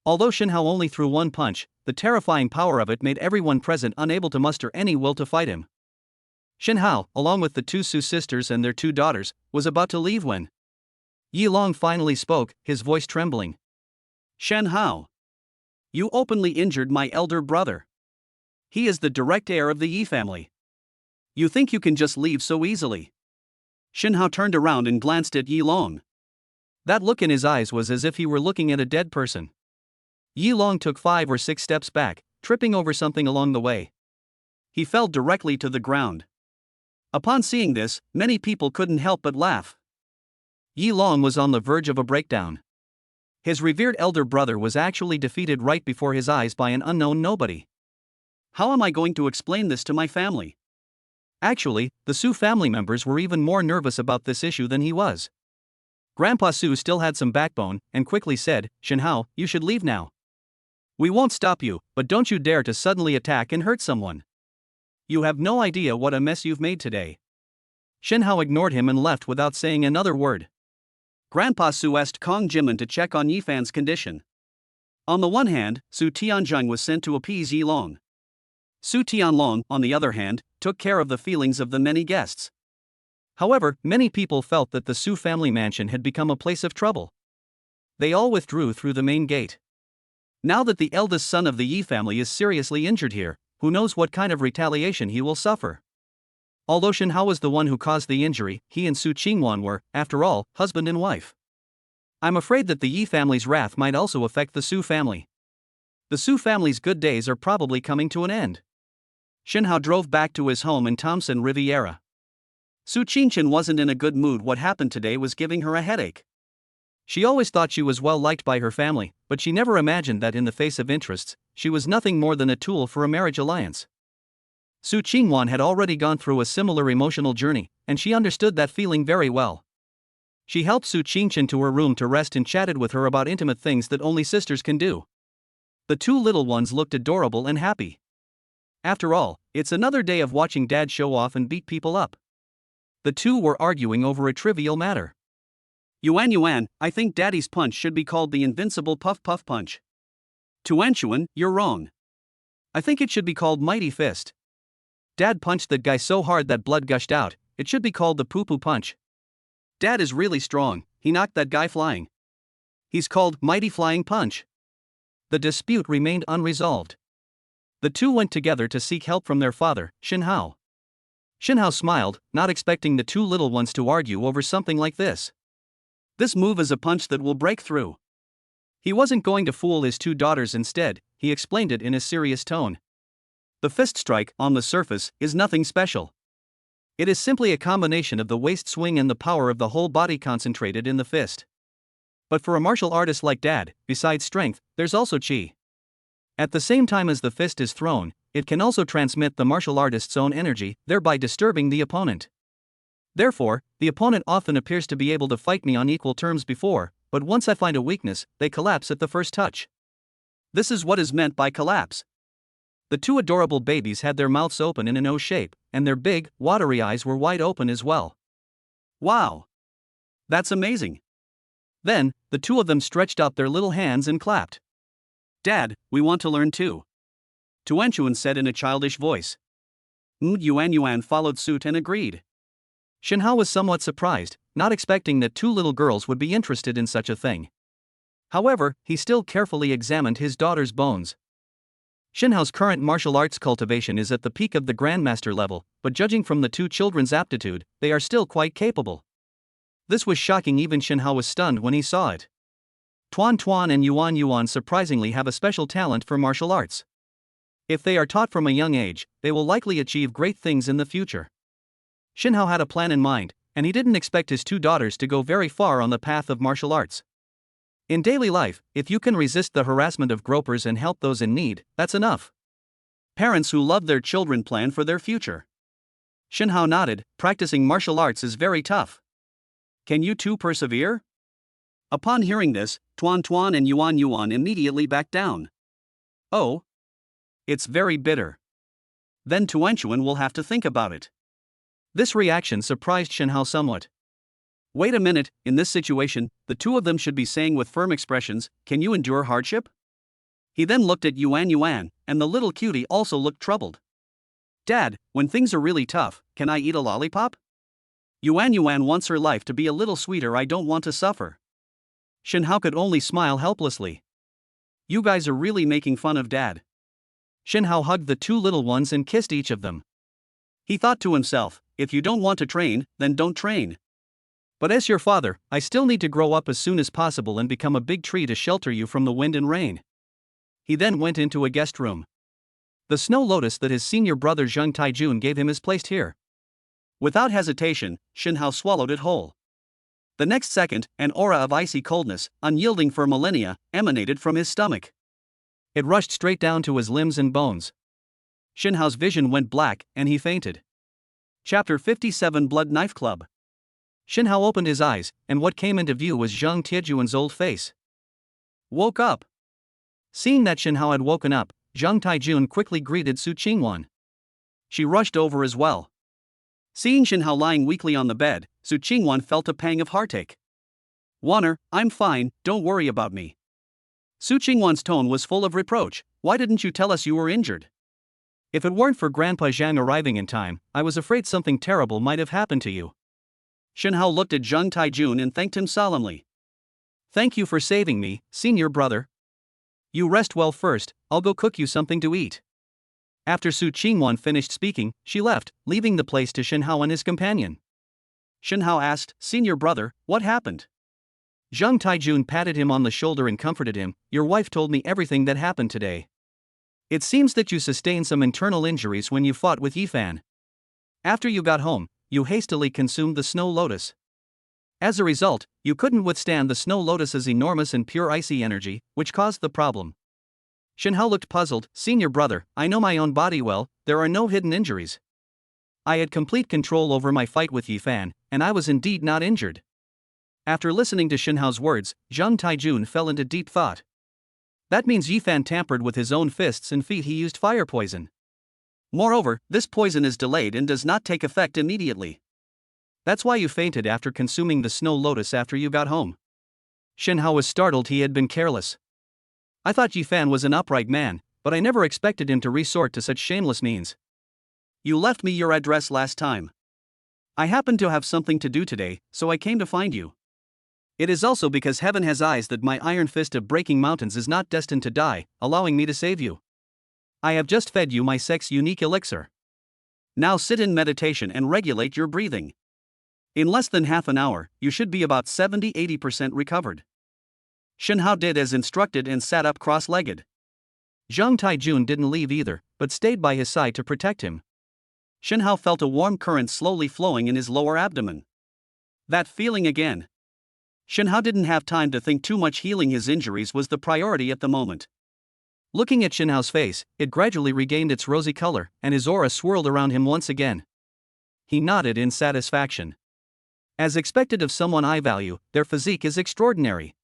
Although Shinhao only threw one punch, the terrifying power of it made everyone present unable to muster any will to fight him. Shinhao, along with the two Su sisters and their two daughters, was about to leave when Yi Long finally spoke, his voice trembling. Shinhao, you openly injured my elder brother. He is the direct heir of the Yi family. You think you can just leave so easily? Shinhao turned around and glanced at Yi Long. That look in his eyes was as if he were looking at a dead person. Yi Long took 5 or 6 steps back, tripping over something along the way. He fell directly to the ground. Upon seeing this, many people couldn't help but laugh. Yi Long was on the verge of a breakdown. His revered elder brother was actually defeated right before his eyes by an unknown nobody. How am I going to explain this to my family? Actually, the Su family members were even more nervous about this issue than he was. Grandpa Su still had some backbone, and quickly said, "Shinhao, you should leave now. We won't stop you, but don't you dare to suddenly attack and hurt someone. You have no idea what a mess you've made today." Shinhao ignored him and left without saying another word. Grandpa Su asked Kong Jimin to check on Yi Fan's condition. On the one hand, Su Tianzhang was sent to appease Yi Long. Su Tianlong, on the other hand, took care of the feelings of the many guests. However, many people felt that the Su family mansion had become a place of trouble. They all withdrew through the main gate. Now that the eldest son of the Yi family is seriously injured here, who knows what kind of retaliation he will suffer. Although Shinhao was the one who caused the injury, he and Su Qingwan were, after all, husband and wife. I'm afraid that the Yi family's wrath might also affect the Su family. The Su family's good days are probably coming to an end. Shinhao drove back to his home in Thompson Riviera. Su Qingchen wasn't in a good mood. What happened today was giving her a headache. She always thought she was well liked by her family, but she never imagined that in the face of interests, she was nothing more than a tool for a marriage alliance. Su Qingwan had already gone through a similar emotional journey, and she understood that feeling very well. She helped Su Qingchen to her room to rest and chatted with her about intimate things that only sisters can do. The two little ones looked adorable and happy. After all, it's another day of watching Dad show off and beat people up. The two were arguing over a trivial matter. Yuan, I think Daddy's punch should be called the invincible puff puff punch. Tuanchuan, you're wrong. I think it should be called Mighty Fist. Dad punched that guy so hard that blood gushed out, it should be called the poo poo punch. Dad is really strong, he knocked that guy flying. He's called Mighty Flying Punch. The dispute remained unresolved. The two went together to seek help from their father, Shinhao. Shinhao smiled, not expecting the two little ones to argue over something like this. This move is a punch that will break through. He wasn't going to fool his two daughters. Instead, he explained it in a serious tone. The fist strike, on the surface, is nothing special. It is simply a combination of the waist swing and the power of the whole body concentrated in the fist. But for a martial artist like Dad, besides strength, there's also chi. At the same time as the fist is thrown, it can also transmit the martial artist's own energy, thereby disturbing the opponent. Therefore, the opponent often appears to be able to fight me on equal terms before, but once I find a weakness, they collapse at the first touch. This is what is meant by collapse. The two adorable babies had their mouths open in an O shape, and their big, watery eyes were wide open as well. Wow! That's amazing. Then, the two of them stretched out their little hands and clapped. Dad, we want to learn too. Tuanchuan said in a childish voice. Yuan followed suit and agreed. Shinhao was somewhat surprised, not expecting that two little girls would be interested in such a thing. However, he still carefully examined his daughter's bones. Shinhao's current martial arts cultivation is at the peak of the Grandmaster level, but judging from the two children's aptitude, they are still quite capable. This was shocking. Even Shinhao was stunned when he saw it. Tuan and Yuan surprisingly have a special talent for martial arts. If they are taught from a young age, they will likely achieve great things in the future. Shinhao had a plan in mind, and he didn't expect his two daughters to go very far on the path of martial arts. In daily life, if you can resist the harassment of gropers and help those in need, that's enough. Parents who love their children plan for their future. Shinhao nodded. Practicing martial arts is very tough. Can you two persevere? Upon hearing this, Tuan Tuan and Yuan Yuan immediately backed down. Oh. It's very bitter. Then Tuan Chuan will have to think about it. This reaction surprised Shen Hao somewhat. Wait a minute, in this situation, the two of them should be saying with firm expressions, "Can you endure hardship?" He then looked at Yuan Yuan, and the little cutie also looked troubled. Dad, when things are really tough, can I eat a lollipop? Yuan Yuan wants her life to be a little sweeter. I don't want to suffer. Shen Hao could only smile helplessly. You guys are really making fun of Dad. Shen Hao hugged the two little ones and kissed each of them. He thought to himself, if you don't want to train, then don't train. But as your father, I still need to grow up as soon as possible and become a big tree to shelter you from the wind and rain. He then went into a guest room. The snow lotus that his senior brother Zheng Taijun gave him is placed here. Without hesitation, Shen Hao swallowed it whole. The next second, an aura of icy coldness, unyielding for millennia, emanated from his stomach. It rushed straight down to his limbs and bones. Shen Hao's vision went black, and he fainted. Chapter 57 Blood Knife Club. Shen Hao opened his eyes, and what came into view was Zheng Tiejuan's old face. Woke up. Seeing that Shen Hao had woken up, Zheng Taijun quickly greeted Su Qingwan. She rushed over as well. Seeing Shen Hao lying weakly on the bed, Su Qingwan felt a pang of heartache. Wanner, I'm fine, don't worry about me. Su Qingwan's tone was full of reproach. Why didn't you tell us you were injured? If it weren't for Grandpa Zhang arriving in time, I was afraid something terrible might have happened to you. Shen Hao looked at Zheng Taijun and thanked him solemnly. Thank you for saving me, senior brother. You rest well first, I'll go cook you something to eat. After Su Qingwan finished speaking, she left, leaving the place to Shen Hao and his companion. Shen Hao asked, Senior brother, what happened? Zheng Taijun patted him on the shoulder and comforted him. Your wife told me everything that happened today. It seems that you sustained some internal injuries when you fought with Yifan. After you got home, you hastily consumed the snow lotus. As a result, you couldn't withstand the snow lotus's enormous and pure icy energy, which caused the problem. Shen Hao looked puzzled. Senior brother, I know my own body well, there are no hidden injuries. I had complete control over my fight with Yifan, and I was indeed not injured. After listening to Shen Hao's words, Zheng Taijun fell into deep thought. That means Yifan tampered with his own fists and feet. He used fire poison. Moreover, this poison is delayed and does not take effect immediately. That's why you fainted after consuming the snow lotus after you got home. Shen Hao was startled. He had been careless. I thought Yifan was an upright man, but I never expected him to resort to such shameless means. You left me your address last time. I happened to have something to do today, so I came to find you. It is also because heaven has eyes that my iron fist of breaking mountains is not destined to die, allowing me to save you. I have just fed you my sex unique elixir. Now sit in meditation and regulate your breathing. In less than half an hour, you should be about 70-80% recovered. Shen Hao did as instructed and sat up cross-legged. Zheng Taijun didn't leave either, but stayed by his side to protect him. Shen Hao felt a warm current slowly flowing in his lower abdomen. That feeling again. Shen Hao didn't have time to think too much. Healing his injuries was the priority at the moment. Looking at Shen Hao's face, it gradually regained its rosy color, and his aura swirled around him once again. He nodded in satisfaction. As expected of someone I value, their physique is extraordinary.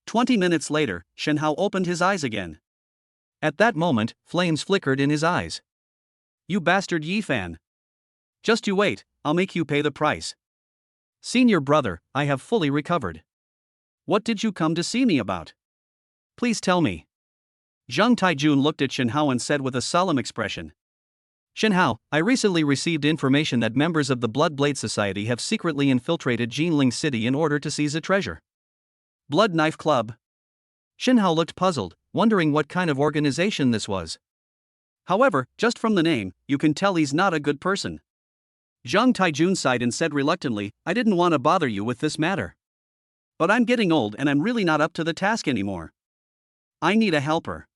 20 minutes later, Shen Hao opened his eyes again. At that moment, flames flickered in his eyes. You bastard Yifan. Just you wait, I'll make you pay the price. Senior brother, I have fully recovered. What did you come to see me about? Please tell me. Zheng Taijun looked at Shen Hao and said with a solemn expression. Shen Hao, I recently received information that members of the Blood Blade Society have secretly infiltrated Jinling City in order to seize a treasure. Blood Knife Club. Shen Hao looked puzzled, wondering what kind of organization this was. However, just from the name, you can tell he's not a good person. Zheng Taijun sighed and said reluctantly, I didn't want to bother you with this matter. But I'm getting old and I'm really not up to the task anymore. I need a helper.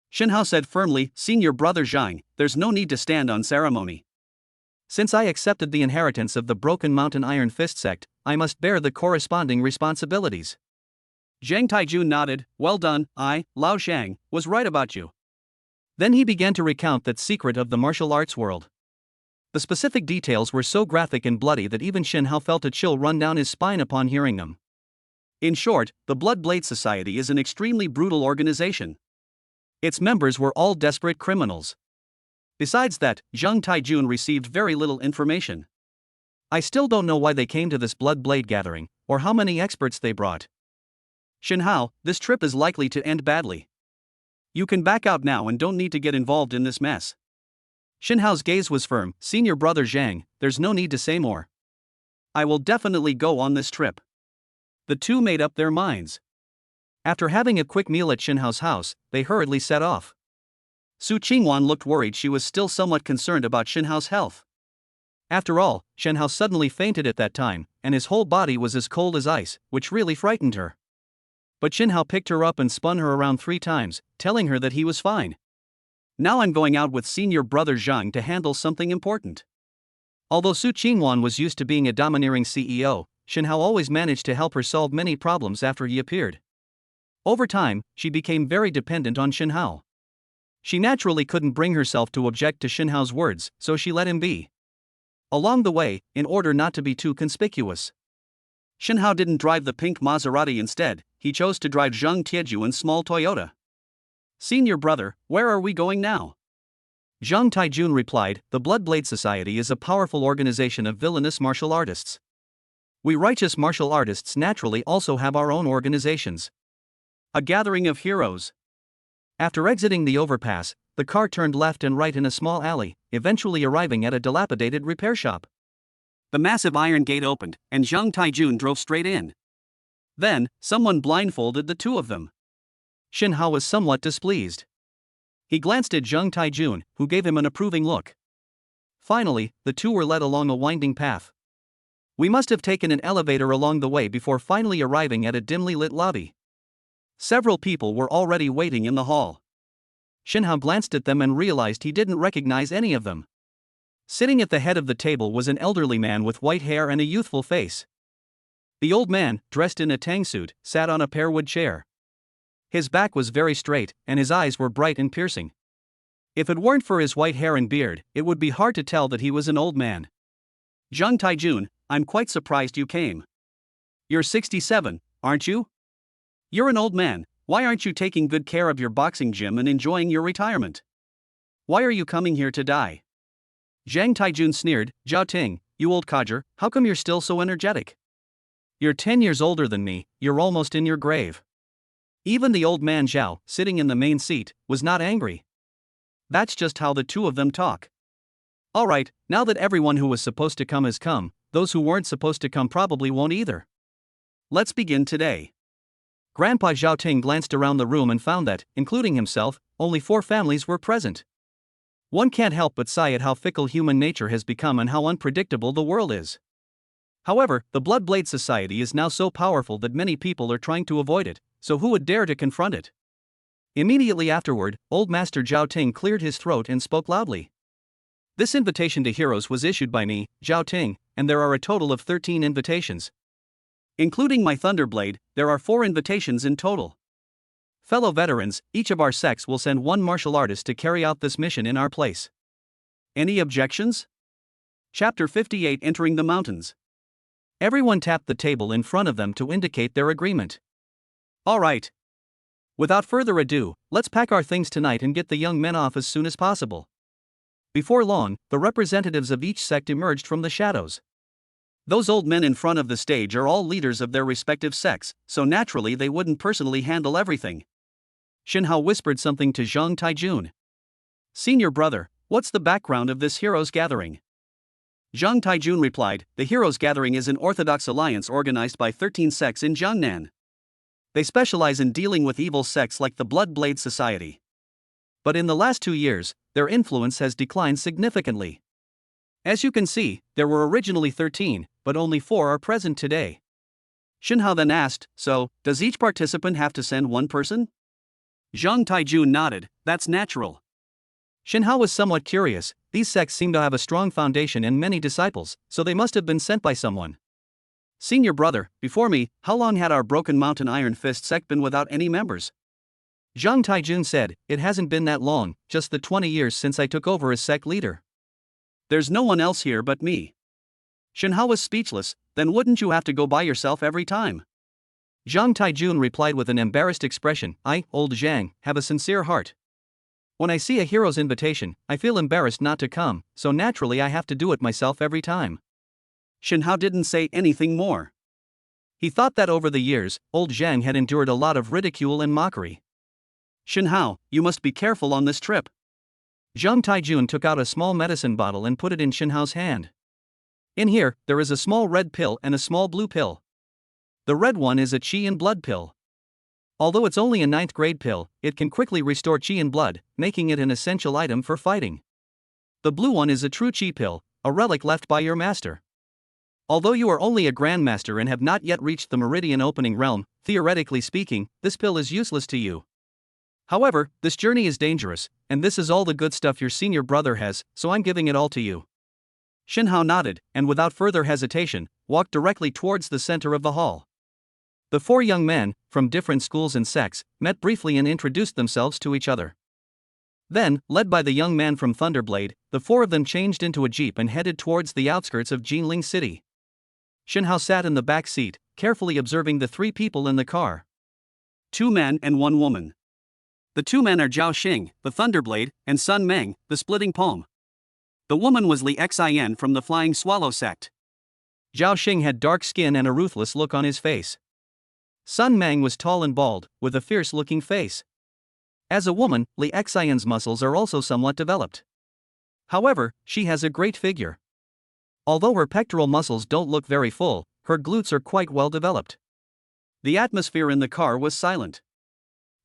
Shen Hao said firmly, Senior brother Zhang, there's no need to stand on ceremony. Since I accepted the inheritance of the Broken Mountain Iron Fist sect, I must bear the corresponding responsibilities. Zheng Taijun nodded, well done, Lao Shang, was right about you. Then he began to recount that secret of the martial arts world. The specific details were so graphic and bloody that even Shen Hao felt a chill run down his spine upon hearing them. In short, the Blood Blade Society is an extremely brutal organization. Its members were all desperate criminals. Besides that, Zheng Taijun received very little information. I still don't know why they came to this Blood Blade gathering, or how many experts they brought. Shinhao, this trip is likely to end badly. You can back out now and don't need to get involved in this mess. Shinhao's gaze was firm. Senior brother Zhang, there's no need to say more. I will definitely go on this trip. The two made up their minds. After having a quick meal at Shinhao's house, they hurriedly set off. Su Qingwan looked worried. She was still somewhat concerned about Shinhao's health. After all, Shinhao suddenly fainted at that time, and his whole body was as cold as ice, which really frightened her. But Shinhao picked her up and spun her around 3 times, telling her that he was fine. Now I'm going out with senior brother Zhang to handle something important. Although Su Qingwan was used to being a domineering CEO, Shinhao always managed to help her solve many problems after he appeared. Over time, she became very dependent on Shinhao. She naturally couldn't bring herself to object to Shinhao's words, so she let him be. Along the way, in order not to be too conspicuous, Shinhao didn't drive the pink Maserati. Instead, he chose to drive Zheng Tiejuan's small Toyota. Senior brother, where are we going now? Zheng Taijun replied, the Blood Blade Society is a powerful organization of villainous martial artists. We righteous martial artists naturally also have our own organizations. A gathering of heroes. After exiting the overpass, the car turned left and right in a small alley, eventually arriving at a dilapidated repair shop. The massive iron gate opened, and Zheng Taijun drove straight in. Then, someone blindfolded the two of them. Shinhao was somewhat displeased. He glanced at Zheng Taijun, who gave him an approving look. Finally, the two were led along a winding path. We must have taken an elevator along the way before finally arriving at a dimly lit lobby. Several people were already waiting in the hall. Shinhao glanced at them and realized he didn't recognize any of them. Sitting at the head of the table was an elderly man with white hair and a youthful face. The old man, dressed in a tang suit, sat on a pearwood chair. His back was very straight, and his eyes were bright and piercing. If it weren't for his white hair and beard, it would be hard to tell that he was an old man. Zheng Taijun, I'm quite surprised you came. You're 67, aren't you? You're an old man, why aren't you taking good care of your boxing gym and enjoying your retirement? Why are you coming here to die? Zheng Taijun sneered, Zhao Ting, you old codger, how come you're still so energetic? You're 10 years older than me, you're almost in your grave. Even the old man Zhao, sitting in the main seat, was not angry. That's just how the two of them talk. Alright, now that everyone who was supposed to come has come, those who weren't supposed to come probably won't either. Let's begin today. Grandpa Zhao Ting glanced around the room and found that, including himself, only 4 families were present. One can't help but sigh at how fickle human nature has become and how unpredictable the world is. However, the Blood Blade Society is now so powerful that many people are trying to avoid it, so who would dare to confront it? Immediately afterward, Old Master Zhao Ting cleared his throat and spoke loudly. This invitation to heroes was issued by me, Zhao Ting, and there are a total of 13 invitations. Including my Thunderblade, there are 4 invitations in total. Fellow veterans, each of our sects will send 1 martial artist to carry out this mission in our place. Any objections? Chapter 58 Entering the Mountains. Everyone tapped the table in front of them to indicate their agreement. Alright. Without further ado, let's pack our things tonight and get the young men off as soon as possible. Before long, the representatives of each sect emerged from the shadows. Those old men in front of the stage are all leaders of their respective sects, so naturally they wouldn't personally handle everything. Shinhao whispered something to Zheng Taijun. Senior brother, what's the background of this heroes gathering? Zheng Taijun replied, the heroes gathering is an orthodox alliance organized by 13 sects in Jiangnan. They specialize in dealing with evil sects like the Blood Blade Society. But in the last 2 years, their influence has declined significantly. As you can see, there were originally 13, but only 4 are present today. Shinhao then asked, so, does each participant have to send 1 person? Zheng Taijun nodded, that's natural. Shinhao was somewhat curious, these sects seem to have a strong foundation and many disciples, so they must have been sent by someone. Senior brother, before me, how long had our Broken Mountain Iron Fist sect been without any members? Zheng Taijun said, it hasn't been that long, just the 20 years since I took over as sect leader. There's no one else here but me. Shinhao was speechless, then wouldn't you have to go by yourself every time? Zhang Taijun replied with an embarrassed expression. I, old Zhang, have a sincere heart. When I see a hero's invitation, I feel embarrassed not to come, so naturally I have to do it myself every time. Shen Hao didn't say anything more. He thought that over the years, old Zhang had endured a lot of ridicule and mockery. Shen Hao, you must be careful on this trip. Zhang Taijun took out a small medicine bottle and put it in Shen Hao's hand. In here, there is a small red pill and a small blue pill. The red one is a qi and blood pill. Although it's only a 9th grade pill, it can quickly restore qi and blood, making it an essential item for fighting. The blue one is a true qi pill, a relic left by your master. Although you are only a grandmaster and have not yet reached the meridian opening realm, theoretically speaking, this pill is useless to you. However, this journey is dangerous, and this is all the good stuff your senior brother has, so I'm giving it all to you. Shen Hao nodded, and without further hesitation, walked directly towards the center of the hall. The 4 young men, from different schools and sects, met briefly and introduced themselves to each other. Then, led by the young man from Thunderblade, the 4 of them changed into a jeep and headed towards the outskirts of Jinling City. Shen Hao sat in the back seat, carefully observing the 3 people in the car. 2 men and 1 woman. The 2 men are Zhao Xing, the Thunderblade, and Sun Meng, the Splitting Palm. The woman was Li Xin from the Flying Swallow sect. Zhao Xing had dark skin and a ruthless look on his face. Sun Meng was tall and bald, with a fierce-looking face. As a woman, Li Xin's muscles are also somewhat developed. However, she has a great figure. Although her pectoral muscles don't look very full, her glutes are quite well developed. The atmosphere in the car was silent.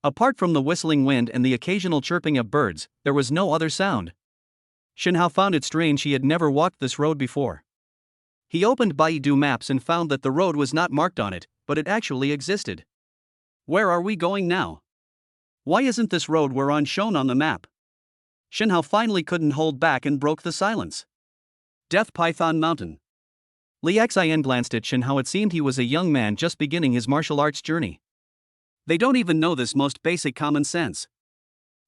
Apart from the whistling wind and the occasional chirping of birds, there was no other sound. Shen Hao found it strange he had never walked this road before. He opened Baidu Maps and found that the road was not marked on it, but it actually existed. Where are we going now? Why isn't this road we're on shown on the map? Shen Hao finally couldn't hold back and broke the silence. Death Python Mountain. Li Xin glanced at Shen Hao. It seemed he was a young man just beginning his martial arts journey. They don't even know this most basic common sense.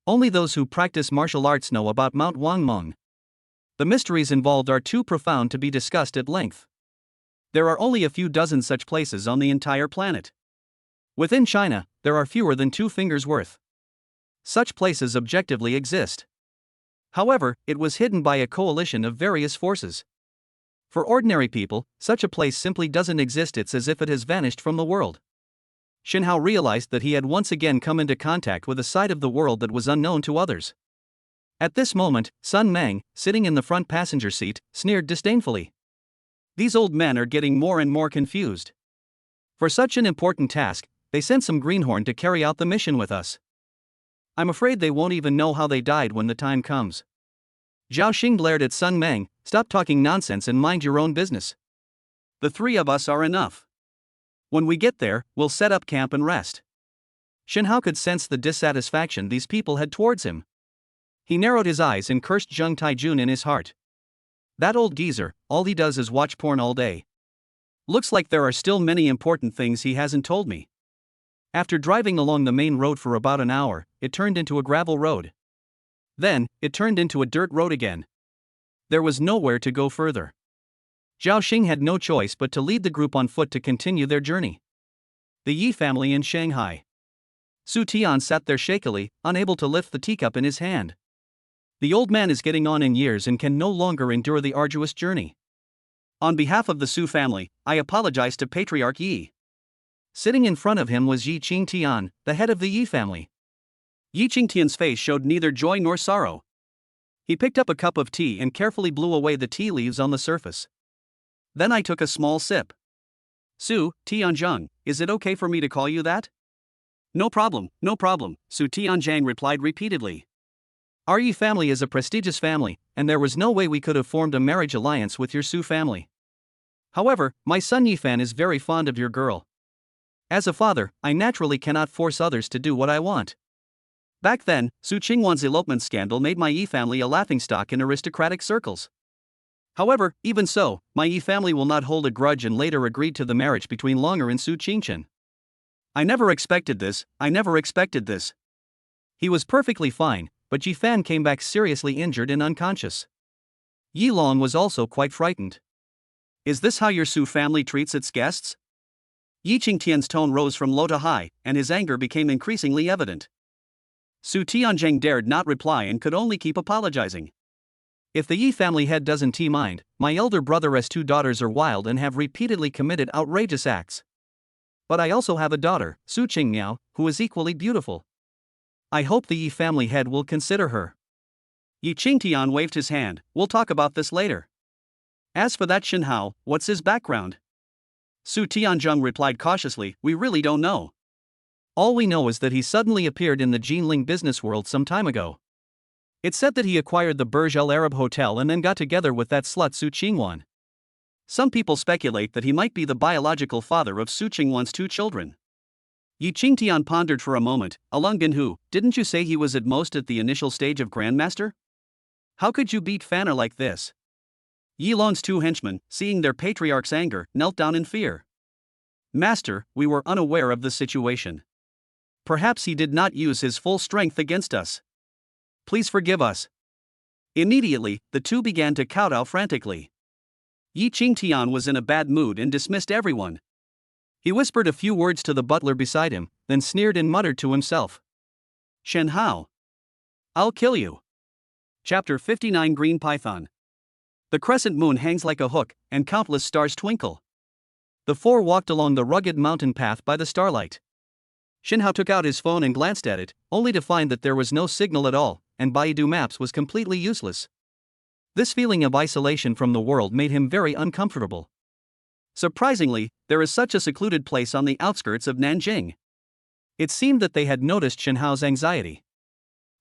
Only those who practice martial arts know about Mount Wangmeng. The mysteries involved are too profound to be discussed at length. There are only a few dozen such places on the entire planet. Within China, there are fewer than 2 fingers worth. Such places objectively exist. However, it was hidden by a coalition of various forces. For ordinary people, such a place simply doesn't exist. It's as if it has vanished from the world. Shen Hao realized that he had once again come into contact with a side of the world that was unknown to others. At this moment, Sun Meng, sitting in the front passenger seat, sneered disdainfully. These old men are getting more and more confused. For such an important task, they sent some greenhorn to carry out the mission with us. I'm afraid they won't even know how they died when the time comes. Zhao Xing glared at Sun Meng. Stop talking nonsense and mind your own business. The 3 of us are enough. When we get there, we'll set up camp and rest. Shen Hao could sense the dissatisfaction these people had towards him. He narrowed his eyes and cursed Zhang Taijun in his heart. That old geezer, all he does is watch porn all day. Looks like there are still many important things he hasn't told me. After driving along the main road for about an hour, it turned into a gravel road. Then, it turned into a dirt road again. There was nowhere to go further. Zhao Xing had no choice but to lead the group on foot to continue their journey. The Yi family in Shanghai. Su Tian sat there shakily, unable to lift the teacup in his hand. The old man is getting on in years and can no longer endure the arduous journey. On behalf of the Su family, I apologize to Patriarch Yi. Sitting in front of him was Yi Qingtian, the head of the Yi family. Yi Qingtian's face showed neither joy nor sorrow. He picked up a cup of tea and carefully blew away the tea leaves on the surface. Then I took a small sip. Su Tianzhang, is it okay for me to call you that? No problem, Su Tianzhang replied repeatedly. Our Yi family is a prestigious family, and there was no way we could have formed a marriage alliance with your Su family. However, my son Yifan is very fond of your girl. As a father, I naturally cannot force others to do what I want. Back then, Su Qingwan's elopement scandal made my Yi family a laughingstock in aristocratic circles. However, even so, my Yi family will not hold a grudge and later agreed to the marriage between Longer and Su Qingchen. I never expected this. He was perfectly fine, but Yi Fan came back seriously injured and unconscious. Yi Long was also quite frightened. Is this how your Su family treats its guests? Yi Qingtian's tone rose from low to high, and his anger became increasingly evident. Su Tianzheng dared not reply and could only keep apologizing. If the Yi family head doesn't mind, my elder brother's 2 daughters are wild and have repeatedly committed outrageous acts. But I also have a daughter, Su Qingmiao, who is equally beautiful. I hope the Yi family head will consider her. Yi Qingtian waved his hand. We'll talk about this later. As for that Shenhao, what's his background? Su Tianzheng replied cautiously, we really don't know. All we know is that he suddenly appeared in the Jinling business world some time ago. It's said that he acquired the Burj Al Arab Hotel and then got together with that slut Su Qingwan. Some people speculate that he might be the biological father of Su Qingwan's 2 children. Yi Qingtian pondered for a moment. Along Binhu, didn't you say he was at most at the initial stage of Grandmaster? How could you beat Fanna like this? Yi Long's 2 henchmen, seeing their patriarch's anger, knelt down in fear. Master, we were unaware of the situation. Perhaps he did not use his full strength against us. Please forgive us. Immediately, the 2 began to kowtow frantically. Yi Qingtian was in a bad mood and dismissed everyone. He whispered a few words to the butler beside him, then sneered and muttered to himself. Shen Hao. I'll kill you. Chapter 59 Green Python. The crescent moon hangs like a hook, and countless stars twinkle. The 4 walked along the rugged mountain path by the starlight. Shen Hao took out his phone and glanced at it, only to find that there was no signal at all, and Baidu Maps was completely useless. This feeling of isolation from the world made him very uncomfortable. Surprisingly, there is such a secluded place on the outskirts of Nanjing. It seemed that they had noticed Shen Hao's anxiety.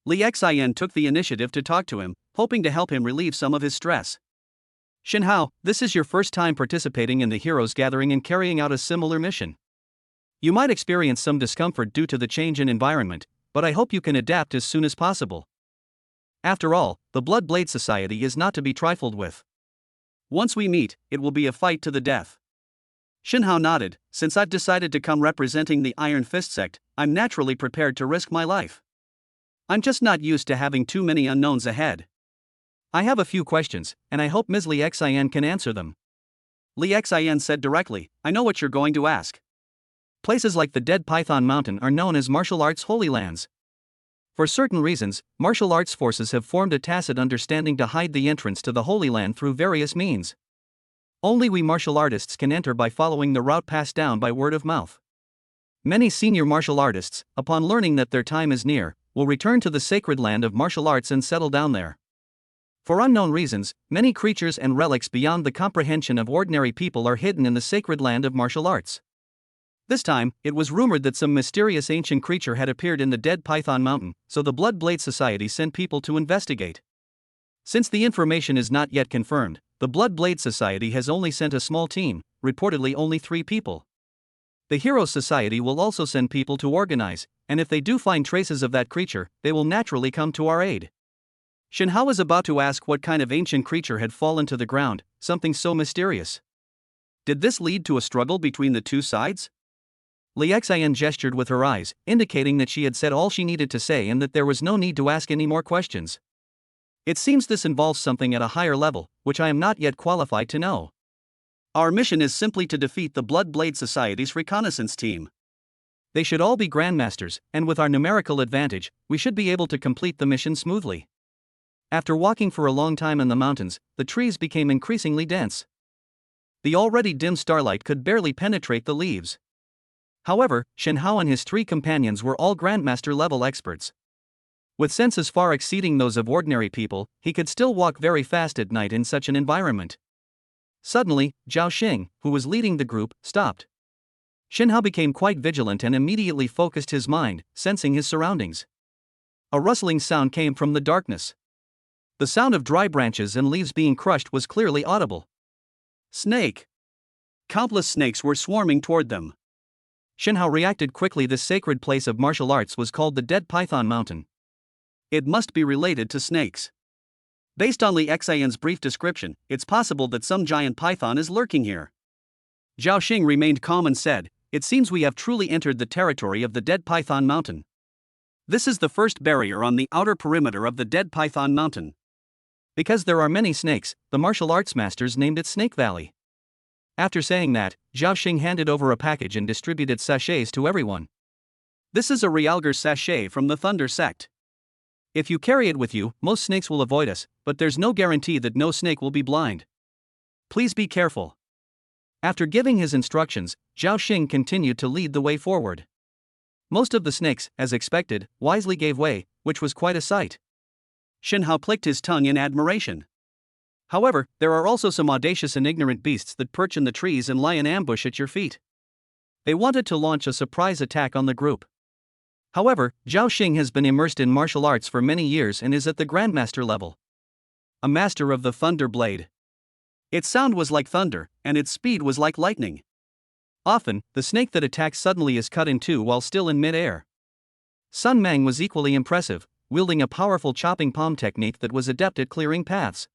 Li Xian took the initiative to talk to him, hoping to help him relieve some of his stress. Shen Hao, this is your first time participating in the Heroes Gathering and carrying out a similar mission. You might experience some discomfort due to the change in environment, but I hope you can adapt as soon as possible. After all, the Blood Blade Society is not to be trifled with. Once we meet, it will be a fight to the death. Shen Hao nodded. Since I've decided to come representing the Iron Fist sect, I'm naturally prepared to risk my life. I'm just not used to having too many unknowns ahead. I have a few questions, and I hope Ms. Li Xian can answer them. Li Xian said directly, I know what you're going to ask. Places like the Dead Python Mountain are known as martial arts holy lands. For certain reasons, martial arts forces have formed a tacit understanding to hide the entrance to the Holy Land through various means. Only we martial artists can enter by following the route passed down by word of mouth. Many senior martial artists, upon learning that their time is near, will return to the sacred land of martial arts and settle down there. For unknown reasons, many creatures and relics beyond the comprehension of ordinary people are hidden in the sacred land of martial arts. This time, it was rumored that some mysterious ancient creature had appeared in the Dead Python Mountain, so the Blood Blade Society sent people to investigate. Since the information is not yet confirmed, the Blood Blade Society has only sent a small team, reportedly only 3 people. The Heroes Society will also send people to organize, and if they do find traces of that creature, they will naturally come to our aid. Shen Hao was about to ask what kind of ancient creature had fallen to the ground, something so mysterious. Did this lead to a struggle between the 2 sides? Li Xian gestured with her eyes, indicating that she had said all she needed to say and that there was no need to ask any more questions. It seems this involves something at a higher level, which I am not yet qualified to know. Our mission is simply to defeat the Blood Blade Society's reconnaissance team. They should all be Grandmasters, and with our numerical advantage, we should be able to complete the mission smoothly. After walking for a long time in the mountains, the trees became increasingly dense. The already dim starlight could barely penetrate the leaves. However, Shen Hao and his 3 companions were all Grandmaster-level experts. With senses far exceeding those of ordinary people, he could still walk very fast at night in such an environment. Suddenly, Zhao Xing, who was leading the group, stopped. Shen Hao became quite vigilant and immediately focused his mind, sensing his surroundings. A rustling sound came from the darkness. The sound of dry branches and leaves being crushed was clearly audible. Snake! Countless snakes were swarming toward them. Shen Hao reacted quickly. This sacred place of martial arts was called the Dead Python Mountain. It must be related to snakes. Based on Li Xian's brief description, it's possible that some giant python is lurking here. Zhao Xing remained calm and said, It seems we have truly entered the territory of the Dead Python Mountain. This is the first barrier on the outer perimeter of the Dead Python Mountain. Because there are many snakes, the martial arts masters named it Snake Valley. After saying that, Zhao Xing handed over a package and distributed sachets to everyone. This is a Realgar sachet from the Thunder sect. If you carry it with you, most snakes will avoid us, but there's no guarantee that no snake will be blind. Please be careful. After giving his instructions, Zhao Xing continued to lead the way forward. Most of the snakes, as expected, wisely gave way, which was quite a sight. Shen Hao clicked his tongue in admiration. However, there are also some audacious and ignorant beasts that perch in the trees and lie in ambush at your feet. They wanted to launch a surprise attack on the group. However, Zhao Xing has been immersed in martial arts for many years and is at the Grandmaster level. A master of the Thunder Blade. Its sound was like thunder, and its speed was like lightning. Often, the snake that attacks suddenly is cut in two while still in mid-air. Sun Mang was equally impressive, wielding a powerful chopping palm technique that was adept at clearing paths.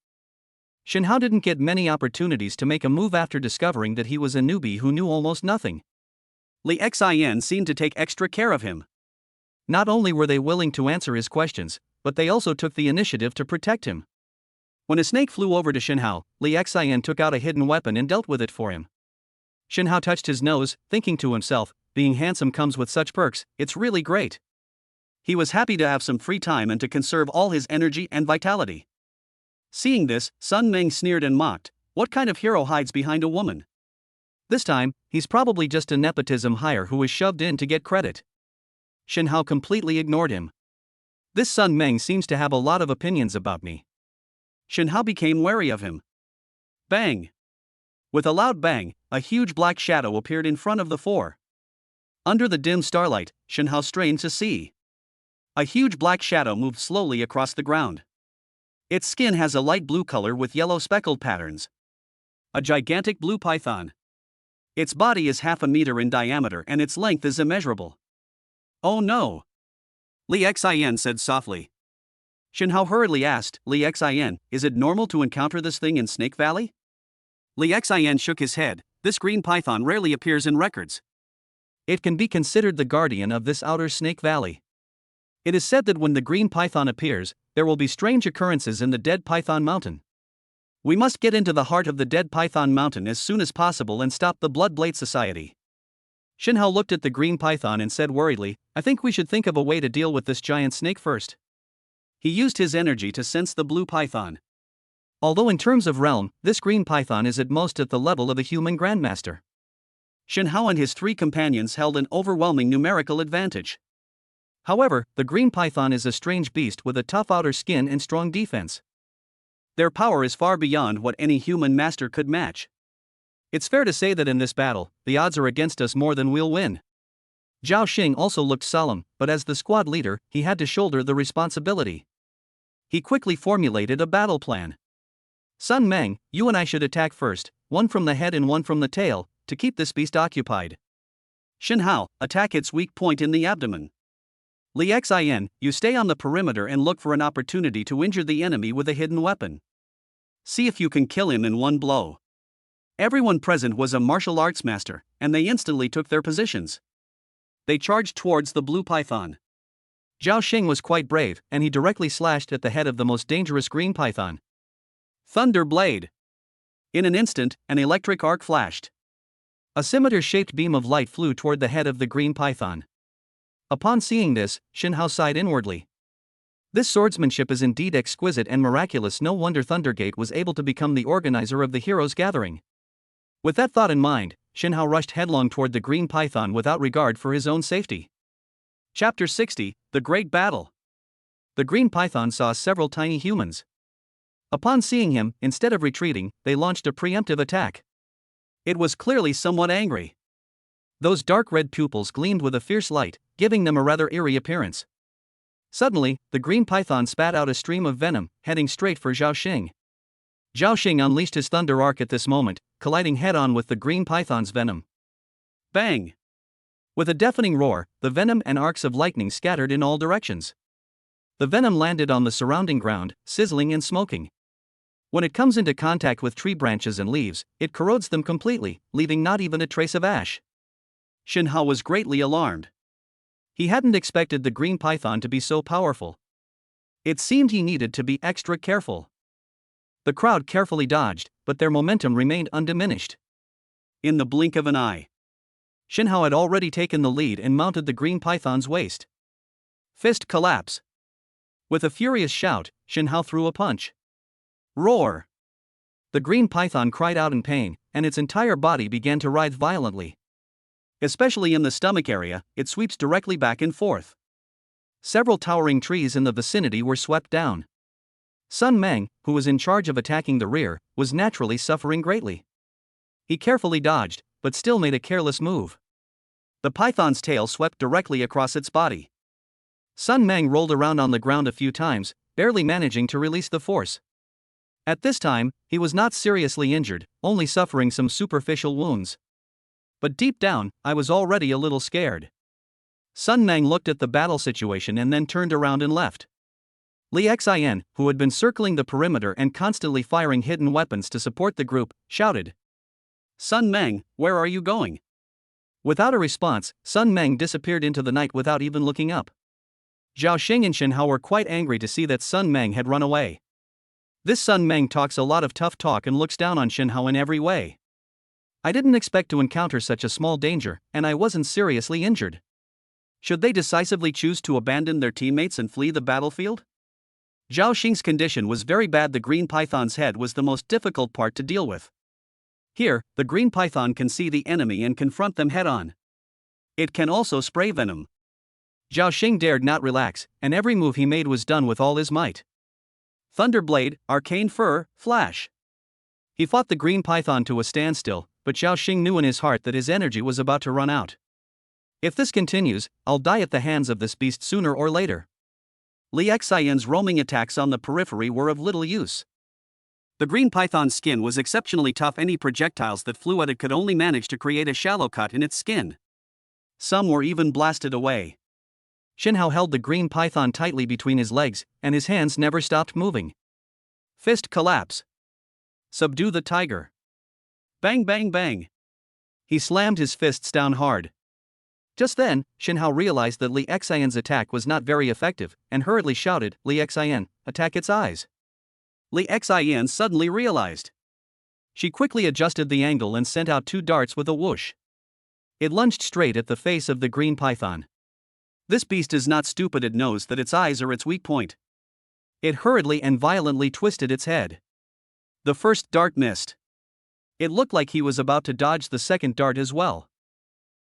Shen Hao didn't get many opportunities to make a move after discovering that he was a newbie who knew almost nothing. Li Xian seemed to take extra care of him. Not only were they willing to answer his questions, but they also took the initiative to protect him. When a snake flew over to Shen Hao, Li Xian took out a hidden weapon and dealt with it for him. Shen Hao touched his nose, thinking to himself, being handsome comes with such perks, it's really great. He was happy to have some free time and to conserve all his energy and vitality. Seeing this, Sun Meng sneered and mocked, what kind of hero hides behind a woman? This time, he's probably just a nepotism hire who was shoved in to get credit. Shen Hao completely ignored him. This Sun Meng seems to have a lot of opinions about me. Shen Hao became wary of him. Bang! With a loud bang, a huge black shadow appeared in front of the four. Under the dim starlight, Shen Hao strained to see. A huge black shadow moved slowly across the ground. Its skin has a light blue color with yellow speckled patterns. A gigantic blue python. Its body is 1/2 meter in diameter and its length is immeasurable. Oh no! Li Xian said softly. Shen Hao hurriedly asked, Li Xian, is it normal to encounter this thing in Snake Valley? Li Xian shook his head, this green python rarely appears in records. It can be considered the guardian of this outer Snake Valley. It is said that when the green python appears, there will be strange occurrences in the Dead Python Mountain. We must get into the heart of the Dead Python Mountain as soon as possible and stop the Blood Blade Society. Shen Hao looked at the green python and said worriedly, I think we should think of a way to deal with this giant snake first. He used his energy to sense the blue python. Although in terms of realm, this green python is at most at the level of a human grandmaster. Shen Hao and his 3 companions held an overwhelming numerical advantage. However, the green python is a strange beast with a tough outer skin and strong defense. Their power is far beyond what any human master could match. It's fair to say that in this battle, the odds are against us more than we'll win. Zhao Xing also looked solemn, but as the squad leader, he had to shoulder the responsibility. He quickly formulated a battle plan. Sun Meng, you and I should attack first, one from the head and one from the tail, to keep this beast occupied. Shen Hao, attack its weak point in the abdomen. Li Xian, you stay on the perimeter and look for an opportunity to injure the enemy with a hidden weapon. See if you can kill him in one blow. Everyone present was a martial arts master, and they instantly took their positions. They charged towards the blue python. Zhao Xing was quite brave, and he directly slashed at the head of the most dangerous green python. Thunder Blade! In an instant, an electric arc flashed. A scimitar-shaped beam of light flew toward the head of the green python. Upon seeing this, Shen Hao sighed inwardly. This swordsmanship is indeed exquisite and miraculous. No wonder Thundergate was able to become the organizer of the heroes' gathering. With that thought in mind, Shen Hao rushed headlong toward the green python without regard for his own safety. Chapter 60, The Great Battle. The green python saw several tiny humans. Upon seeing him, instead of retreating, they launched a preemptive attack. It was clearly somewhat angry. Those dark red pupils gleamed with a fierce light, giving them a rather eerie appearance. Suddenly, the green python spat out a stream of venom, heading straight for Zhao Xing. Zhao Xing unleashed his thunder arc at this moment, colliding head-on with the green python's venom. Bang! With a deafening roar, the venom and arcs of lightning scattered in all directions. The venom landed on the surrounding ground, sizzling and smoking. When it comes into contact with tree branches and leaves, it corrodes them completely, leaving not even a trace of ash. Shen Hao was greatly alarmed. He hadn't expected the green python to be so powerful. It seemed he needed to be extra careful. The crowd carefully dodged, but their momentum remained undiminished. In the blink of an eye, Shinhao had already taken the lead and mounted the green python's waist. Fist collapse. With a furious shout, Shinhao threw a punch. Roar. The green python cried out in pain, and its entire body began to writhe violently. Especially in the stomach area, it sweeps directly back and forth. Several towering trees in the vicinity were swept down. Sun Meng, who was in charge of attacking the rear, was naturally suffering greatly. He carefully dodged, but still made a careless move. The python's tail swept directly across its body. Sun Meng rolled around on the ground a few times, barely managing to release the force. At this time, he was not seriously injured, only suffering some superficial wounds. But deep down, I was already a little scared. Sun Meng looked at the battle situation and then turned around and left. Li Xin, who had been circling the perimeter and constantly firing hidden weapons to support the group, shouted, Sun Meng, where are you going? Without a response, Sun Meng disappeared into the night without even looking up. Zhao Xing and Shinhao were quite angry to see that Sun Meng had run away. This Sun Meng talks a lot of tough talk and looks down on Shinhao in every way. I didn't expect to encounter such a small danger, and I wasn't seriously injured. Should they decisively choose to abandon their teammates and flee the battlefield? Zhao Xing's condition was very bad. The green python's head was the most difficult part to deal with. Here, the green python can see the enemy and confront them head-on. It can also spray venom. Zhao Xing dared not relax, and every move he made was done with all his might. Thunderblade, Arcane Fur, Flash. He fought the green python to a standstill, but Zhao Xing knew in his heart that his energy was about to run out. If this continues, I'll die at the hands of this beast sooner or later. Li Xian's roaming attacks on the periphery were of little use. The green python's skin was exceptionally tough. Any projectiles that flew at it could only manage to create a shallow cut in its skin. Some were even blasted away. Shinhao held the green python tightly between his legs, and his hands never stopped moving. Fist collapse. Subdue the tiger. Bang bang bang. He slammed his fists down hard. Just then, Shinhao realized that Li Xian's attack was not very effective, and hurriedly shouted, Li Xian, attack its eyes. Li Xian suddenly realized. She quickly adjusted the angle and sent out 2 darts with a whoosh. It lunged straight at the face of the green python. This beast is not stupid. It knows that its eyes are its weak point. It hurriedly and violently twisted its head. The first dart missed. It looked like he was about to dodge the second dart as well.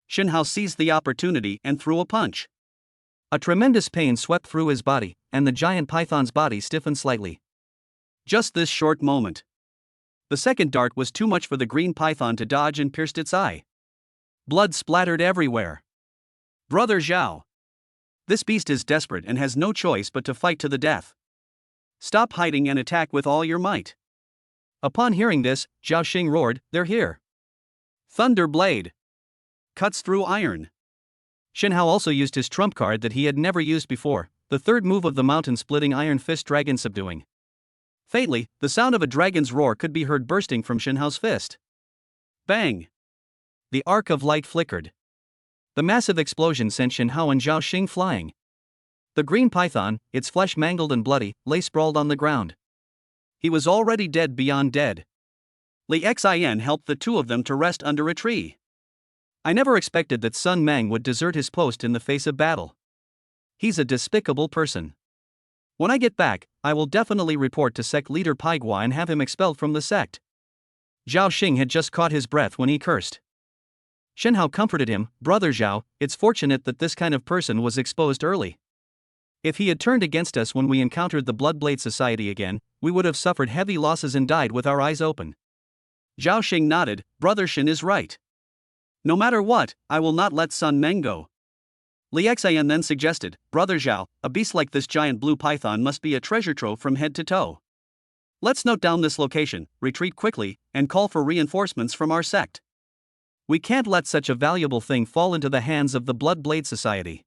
Shinhao seized the opportunity and threw a punch. A tremendous pain swept through his body, and the giant python's body stiffened slightly. Just this short moment. The second dart was too much for the green python to dodge and pierced its eye. Blood splattered everywhere. Brother Zhao. This beast is desperate and has no choice but to fight to the death. Stop hiding and attack with all your might. Upon hearing this, Zhao Xing roared, They're here. Thunder Blade. Cuts through iron. Shinhao also used his trump card that he had never used before, the third move of the mountain-splitting Iron Fist Dragon Subduing. Fatally, the sound of a dragon's roar could be heard bursting from Shinhao's fist. Bang! The arc of light flickered. The massive explosion sent Shinhao and Zhao Xing flying. The green python, its flesh mangled and bloody, lay sprawled on the ground. He was already dead beyond dead. Li Xian helped the two of them to rest under a tree. I never expected that Sun Meng would desert his post in the face of battle. He's a despicable person. When I get back, I will definitely report to sect leader Paigua and have him expelled from the sect. Zhao Xing had just caught his breath when he cursed. Shinhao comforted him, Brother Zhao, it's fortunate that this kind of person was exposed early. If he had turned against us when we encountered the Bloodblade Society again, we would have suffered heavy losses and died with our eyes open. Zhao Xing nodded, Brother Shin is right. No matter what, I will not let Sun Meng go. Li Xian then suggested, Brother Zhao, a beast like this giant blue python must be a treasure trove from head to toe. Let's note down this location, retreat quickly, and call for reinforcements from our sect. We can't let such a valuable thing fall into the hands of the Bloodblade Society.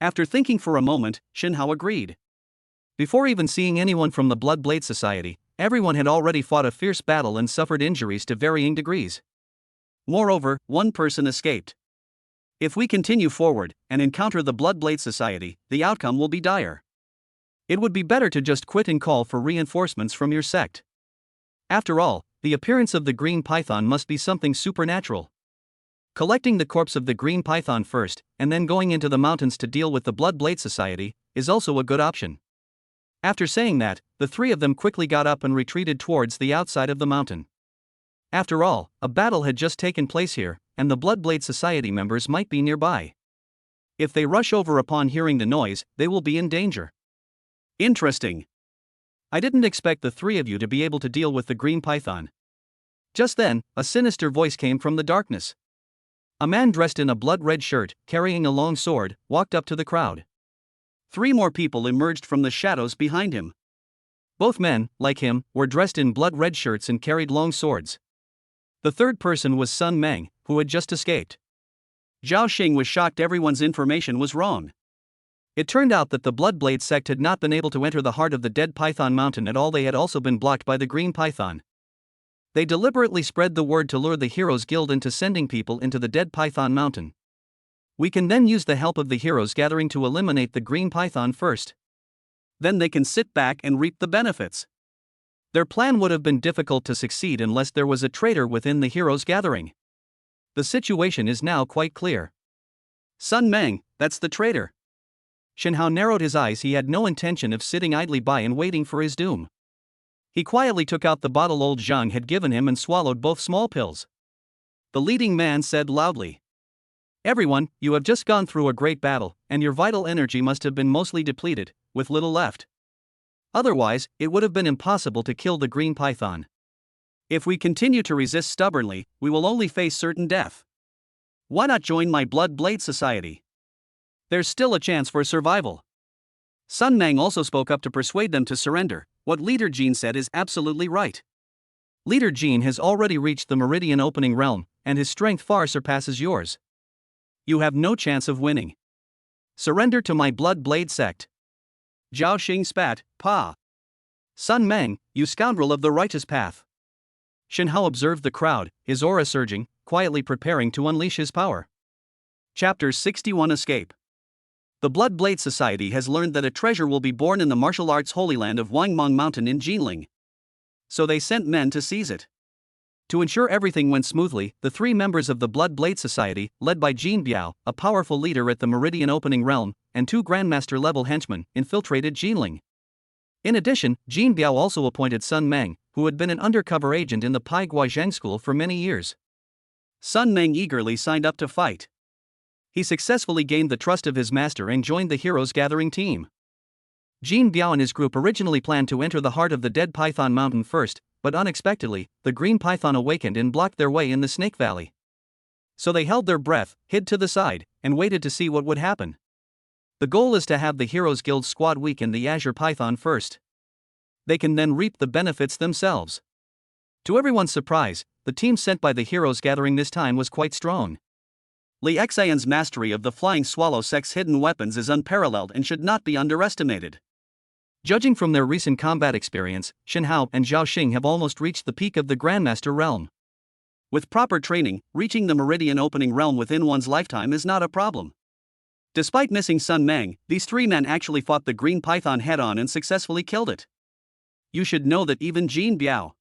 After thinking for a moment, Shinhao agreed. Before even seeing anyone from the Bloodblade Society, everyone had already fought a fierce battle and suffered injuries to varying degrees. Moreover, one person escaped. If we continue forward and encounter the Bloodblade Society, the outcome will be dire. It would be better to just quit and call for reinforcements from your sect. After all, the appearance of the green python must be something supernatural. Collecting the corpse of the green python first, and then going into the mountains to deal with the Blood Blade Society, is also a good option. After saying that, the three of them quickly got up and retreated towards the outside of the mountain. After all, a battle had just taken place here, and the Blood Blade Society members might be nearby. If they rush over upon hearing the noise, they will be in danger. Interesting. I didn't expect the three of you to be able to deal with the green python. Just then, a sinister voice came from the darkness. A man dressed in a blood-red shirt, carrying a long sword, walked up to the crowd. 3 more people emerged from the shadows behind him. Both men, like him, were dressed in blood-red shirts and carried long swords. The third person was Sun Meng, who had just escaped. Zhao Xing was shocked everyone's information was wrong. It turned out that the Bloodblade sect had not been able to enter the heart of the Dead Python Mountain at all. They had also been blocked by the Green Python. They deliberately spread the word to lure the Heroes Guild into sending people into the Dead Python Mountain. We can then use the help of the Heroes Gathering to eliminate the Green Python first. Then they can sit back and reap the benefits. Their plan would have been difficult to succeed unless there was a traitor within the Heroes Gathering. The situation is now quite clear. Sun Meng, that's the traitor. Shen Hao narrowed his eyes. He had no intention of sitting idly by and waiting for his doom. He quietly took out the bottle old Zhang had given him and swallowed both small pills. The leading man said loudly, "Everyone, you have just gone through a great battle, and your vital energy must have been mostly depleted, with little left. Otherwise, it would have been impossible to kill the Green Python. If we continue to resist stubbornly, we will only face certain death. Why not join my Blood Blade Society? There's still a chance for survival." Sun Meng also spoke up to persuade them to surrender. What Leader Jin said is absolutely right. Leader Jin has already reached the Meridian Opening Realm, and his strength far surpasses yours. You have no chance of winning. Surrender to my Blood Blade sect. Zhao Xing spat, "Pa." Sun Meng, you scoundrel of the righteous path. Shen Hao observed the crowd, his aura surging, quietly preparing to unleash his power. Chapter 61 Escape. The Blood Blade Society has learned that a treasure will be born in the martial arts holy land of Wangmong Mountain in Jinling. So they sent men to seize it. To ensure everything went smoothly, the 3 members of the Blood Blade Society, led by Jin Biao, a powerful leader at the Meridian Opening Realm, and 2 Grandmaster-level henchmen, infiltrated Jinling. In addition, Jin Biao also appointed Sun Meng, who had been an undercover agent in the Pai Guozhang school for many years. Sun Meng eagerly signed up to fight. He successfully gained the trust of his master and joined the Heroes Gathering team. Jin Biao and his group originally planned to enter the heart of the Dead Python Mountain first, but unexpectedly, the Green Python awakened and blocked their way in the Snake Valley. So they held their breath, hid to the side, and waited to see what would happen. The goal is to have the Heroes Guild squad weaken the Azure Python first. They can then reap the benefits themselves. To everyone's surprise, the team sent by the Heroes Gathering this time was quite strong. Li Xian's mastery of the Flying Swallow sect's hidden weapons is unparalleled and should not be underestimated. Judging from their recent combat experience, Shen Hao and Zhao Xing have almost reached the peak of the Grandmaster realm. With proper training, reaching the Meridian Opening Realm within one's lifetime is not a problem. Despite missing Sun Meng, these 3 men actually fought the Green Python head-on and successfully killed it. You should know that even Jin Biao,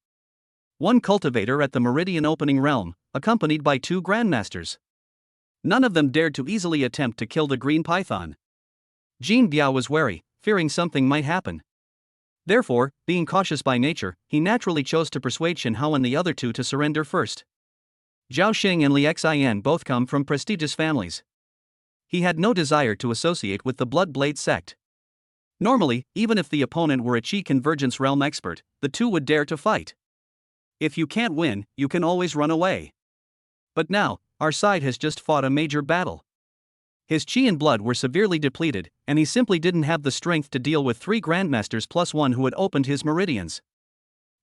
one cultivator at the Meridian Opening Realm, accompanied by 2 Grandmasters. None of them dared to easily attempt to kill the Green Python. Jin Biao was wary, fearing something might happen. Therefore, being cautious by nature, he naturally chose to persuade Shen Hao and the other 2 to surrender first. Zhao Xing and Li Xian both come from prestigious families. He had no desire to associate with the Blood Blade sect. Normally, even if the opponent were a Qi Convergence Realm expert, the 2 would dare to fight. If you can't win, you can always run away. But now, our side has just fought a major battle. His Qi and blood were severely depleted, and he simply didn't have the strength to deal with 3 Grandmasters plus 1 who had opened his meridians.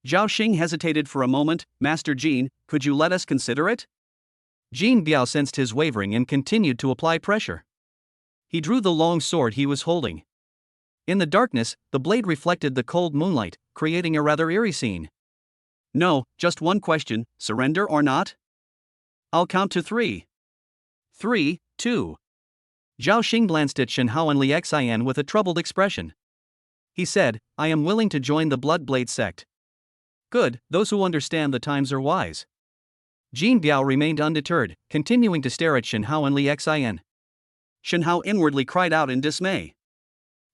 Zhao Xing hesitated for a moment. "Master Jin, could you let us consider it?" Jin Biao sensed his wavering and continued to apply pressure. He drew the long sword he was holding. In the darkness, the blade reflected the cold moonlight, creating a rather eerie scene. "No, just one question, surrender or not? I'll count to 3. 3, 2. Zhao Xing glanced at Shen Hao and Li Xian with a troubled expression. He said, "I am willing to join the Blood Blade sect." Good, those who understand the times are wise. Jin Biao remained undeterred, continuing to stare at Shen Hao and Li Xian. Shen Hao inwardly cried out in dismay.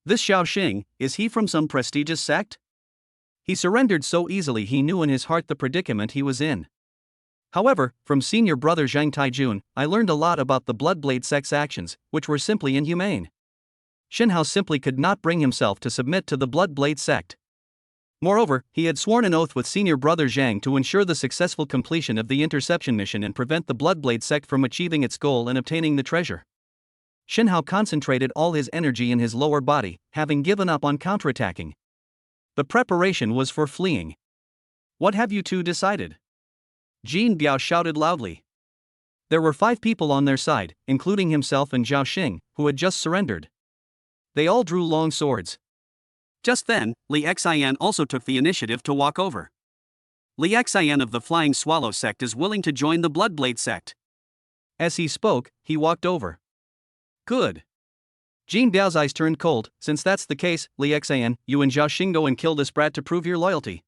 This Xiao Xing, is he from some prestigious sect? He surrendered so easily he knew in his heart the predicament he was in. However, from senior brother Zhang Taijun, I learned a lot about the Bloodblade sect's actions, which were simply inhumane. Shen Hao simply could not bring himself to submit to the Bloodblade sect. Moreover, he had sworn an oath with senior brother Zhang to ensure the successful completion of the interception mission and prevent the Bloodblade sect from achieving its goal and obtaining the treasure. Shen Hao concentrated all his energy in his lower body, having given up on counterattacking. The preparation was for fleeing. What have you two decided? Jin Biao shouted loudly. There were 5 people on their side, including himself and Zhao Xing, who had just surrendered. They all drew long swords. Just then, Li Xian also took the initiative to walk over. Li Xian of the Flying Swallow sect is willing to join the Bloodblade sect. As he spoke, he walked over. Good. Jin Biao's eyes turned cold. Since that's the case, Li Xian, you and Zhao Xing go and kill this brat to prove your loyalty.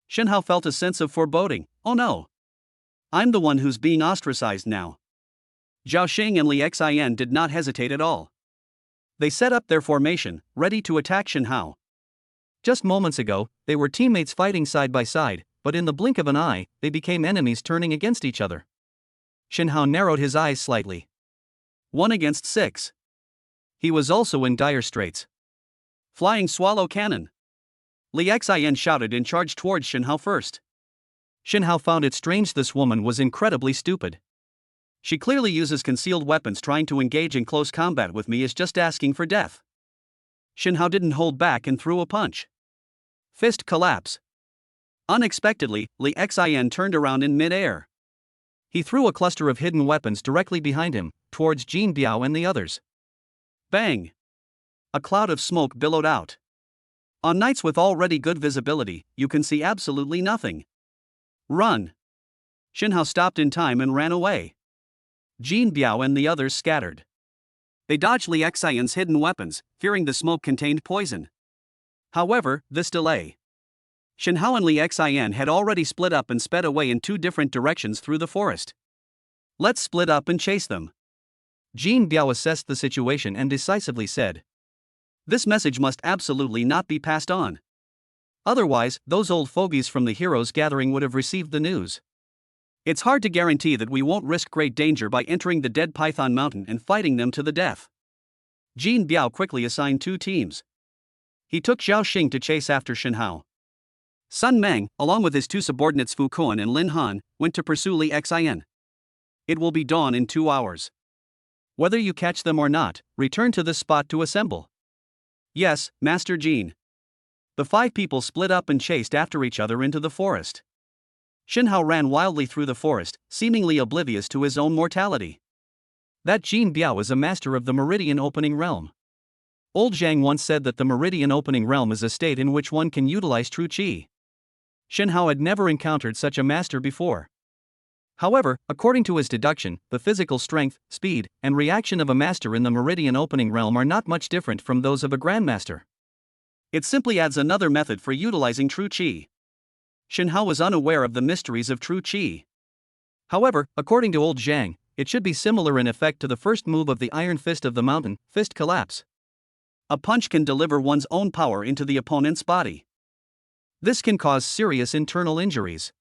Shen Hao felt a sense of foreboding. Oh no. I'm the one who's being ostracized now. Zhao Xing and Li Xian did not hesitate at all. They set up their formation, ready to attack Shen Hao. Just moments ago, they were teammates fighting side by side, but in the blink of an eye, they became enemies turning against each other. Shen Hao narrowed his eyes slightly. 1 against 6. He was also in dire straits. Flying Swallow Cannon. Li Xian shouted and charged towards Shen Hao first. Shen Hao found it strange this woman was incredibly stupid. She clearly uses concealed weapons. Trying to engage in close combat with me is just asking for death. Shen Hao didn't hold back and threw a punch. Fist collapse. Unexpectedly, Li Xian turned around in mid-air. He threw a cluster of hidden weapons directly behind him, towards Jin Biao and the others. Bang! A cloud of smoke billowed out. On nights with already good visibility, you can see absolutely nothing. Run! Shen Hao stopped in time and ran away. Jin Biao and the others scattered. They dodged Li Xian's hidden weapons, fearing the smoke contained poison. However, this delay. Shen Hao and Li Xian had already split up and sped away in 2 different directions through the forest. Let's split up and chase them. Jin Biao assessed the situation and decisively said. This message must absolutely not be passed on. Otherwise, those old fogies from the heroes gathering would have received the news. It's hard to guarantee that we won't risk great danger by entering the Dead Python Mountain and fighting them to the death. Jin Biao quickly assigned 2 teams. He took Zhao Xing to chase after Shen Hao. Sun Meng, along with his 2 subordinates Fu Kuan and Lin Han, went to pursue Li Xian. It will be dawn in 2 hours. Whether you catch them or not, return to this spot to assemble. Yes, Master Jin. The 5 people split up and chased after each other into the forest. Shen Hao ran wildly through the forest, seemingly oblivious to his own mortality. That Jin Biao is a master of the Meridian Opening Realm. Old Zhang once said that the Meridian Opening Realm is a state in which one can utilize true qi. Shen Hao had never encountered such a master before. However, according to his deduction, the physical strength, speed, and reaction of a master in the Meridian Opening Realm are not much different from those of a grandmaster. It simply adds another method for utilizing true qi. Shen Hao was unaware of the mysteries of true qi. However, according to old Zhang, it should be similar in effect to the first move of the Iron Fist of the Mountain, Fist Collapse. A punch can deliver one's own power into the opponent's body. This can cause serious internal injuries.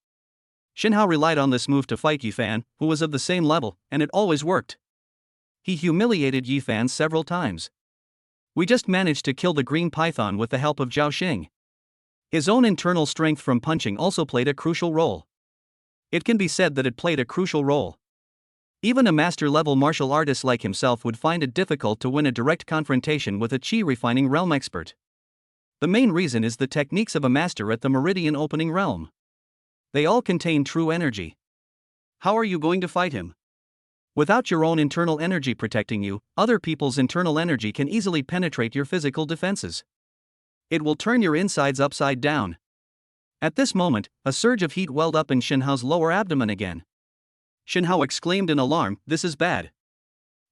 Shen Hao relied on this move to fight Yifan, who was of the same level, and it always worked. He humiliated Yifan several times. We just managed to kill the green python with the help of Zhao Xing. His own internal strength from punching also played a crucial role. It can be said that it played a crucial role. Even a master-level martial artist like himself would find it difficult to win a direct confrontation with a qi-refining realm expert. The main reason is the techniques of a master at the Meridian Opening Realm. They all contain true energy. How are you going to fight him? Without your own internal energy protecting you, other people's internal energy can easily penetrate your physical defenses. It will turn your insides upside down. At this moment, a surge of heat welled up in Shen Hao's lower abdomen again. Shen Hao exclaimed in alarm, "This is bad.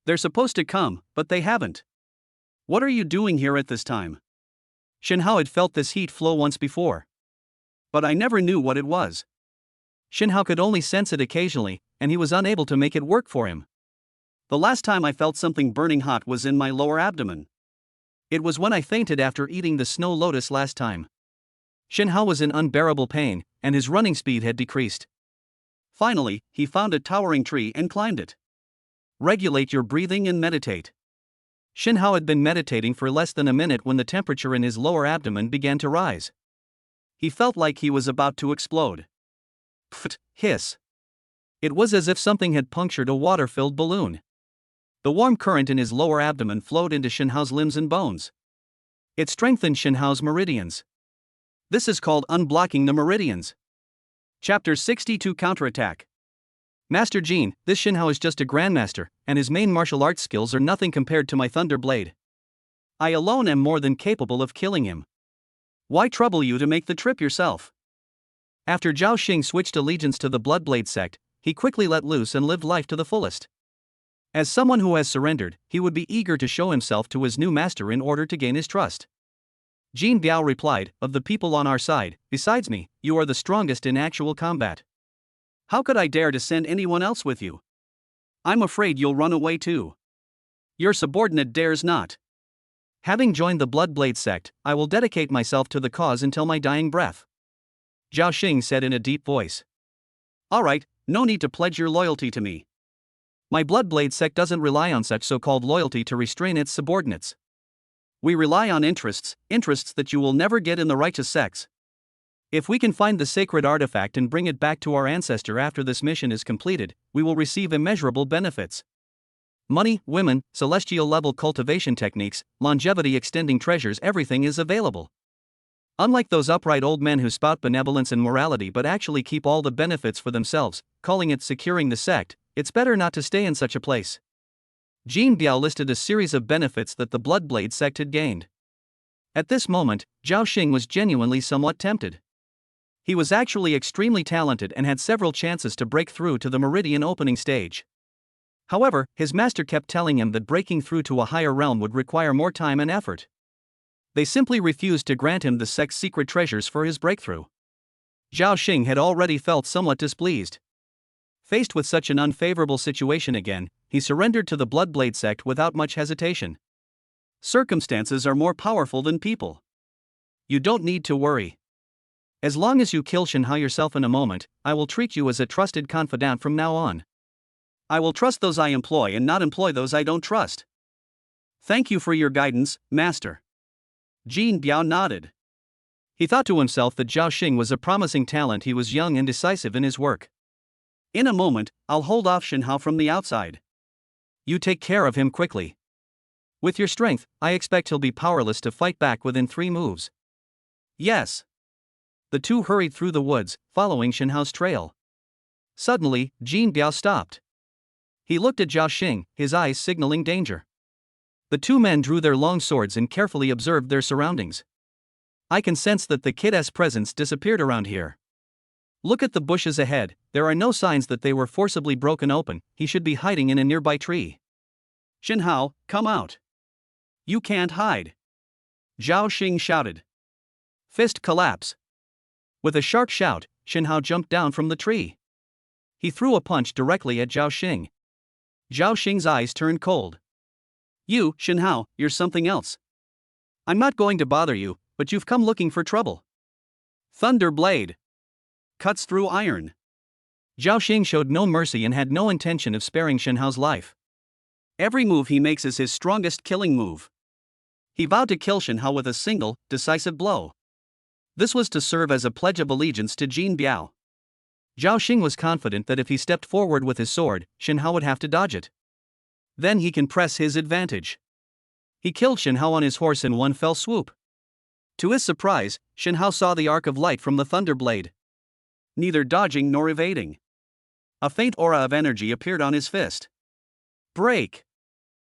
They're supposed to come, but they haven't. What are you doing here at this time?" Shen Hao had felt this heat flow once before. But I never knew what it was. Shin Hao could only sense it occasionally, and he was unable to make it work for him. The last time I felt something burning hot was in my lower abdomen. It was when I fainted after eating the snow lotus last time. Shin Hao was in unbearable pain, and his running speed had decreased. Finally, he found a towering tree and climbed it. Regulate your breathing and meditate. Shin Hao had been meditating for less than a minute when the temperature in his lower abdomen began to rise. He felt like he was about to explode. Pfft, hiss. It was as if something had punctured a water-filled balloon. The warm current in his lower abdomen flowed into Shin Hao's limbs and bones. It strengthened Shin Hao's meridians. This is called unblocking the meridians. Chapter 62 Counterattack. Master Jin, this Shin Hao is just a grandmaster, and his main martial arts skills are nothing compared to my Thunder Blade. I alone am more than capable of killing him. Why trouble you to make the trip yourself? After Zhao Xing switched allegiance to the Bloodblade sect, he quickly let loose and lived life to the fullest. As someone who has surrendered, he would be eager to show himself to his new master in order to gain his trust. Jin Biao replied, "Of the people on our side, besides me, you are the strongest in actual combat. How could I dare to send anyone else with you? I'm afraid you'll run away too. Your subordinate dares not." Having joined the Bloodblade sect, I will dedicate myself to the cause until my dying breath. Zhao Xing said in a deep voice. All right, no need to pledge your loyalty to me. My Bloodblade sect doesn't rely on such so-called loyalty to restrain its subordinates. We rely on interests that you will never get in the righteous sects. If we can find the sacred artifact and bring it back to our ancestor after this mission is completed, we will receive immeasurable benefits. Money, women, celestial-level cultivation techniques, longevity-extending treasures, everything is available. Unlike those upright old men who spout benevolence and morality but actually keep all the benefits for themselves, calling it securing the sect, it's better not to stay in such a place. Jin Biao listed a series of benefits that the Bloodblade sect had gained. At this moment, Zhao Xing was genuinely somewhat tempted. He was actually extremely talented and had several chances to break through to the meridian opening stage. However, his master kept telling him that breaking through to a higher realm would require more time and effort. They simply refused to grant him the sect's secret treasures for his breakthrough. Zhao Xing had already felt somewhat displeased. Faced with such an unfavorable situation again, he surrendered to the Bloodblade sect without much hesitation. Circumstances are more powerful than people. You don't need to worry. As long as you kill Shin Hao yourself in a moment, I will treat you as a trusted confidant from now on. I will trust those I employ and not employ those I don't trust. Thank you for your guidance, Master. Jin Biao nodded. He thought to himself that Zhao Xing was a promising talent. He was young and decisive in his work. In a moment, I'll hold off Shin Hao from the outside. You take care of him quickly. With your strength, I expect he'll be powerless to fight back within 3 moves. Yes. The two hurried through the woods, following Shin Hao's trail. Suddenly, Jin Biao stopped. He looked at Zhao Xing, his eyes signaling danger. The two men drew their long swords and carefully observed their surroundings. I can sense that the kid's presence disappeared around here. Look at the bushes ahead, there are no signs that they were forcibly broken open. He should be hiding in a nearby tree. Shin Hao, come out. You can't hide. Zhao Xing shouted. Fist collapse. With a sharp shout, Shin Hao jumped down from the tree. He threw a punch directly at Zhao Xing. Zhao Xing's eyes turned cold. You, Shin Hao, you're something else. I'm not going to bother you, but you've come looking for trouble. Thunder Blade cuts through iron. Zhao Xing showed no mercy and had no intention of sparing Shin Hao's life. Every move he makes is his strongest killing move. He vowed to kill Shin Hao with a single, decisive blow. This was to serve as a pledge of allegiance to Jin Biao. Zhao Xing was confident that if he stepped forward with his sword, Shin Hao would have to dodge it. Then he can press his advantage. He killed Shin Hao on his horse in one fell swoop. To his surprise, Shin Hao saw the arc of light from the Thunder Blade. Neither dodging nor evading. A faint aura of energy appeared on his fist. Break!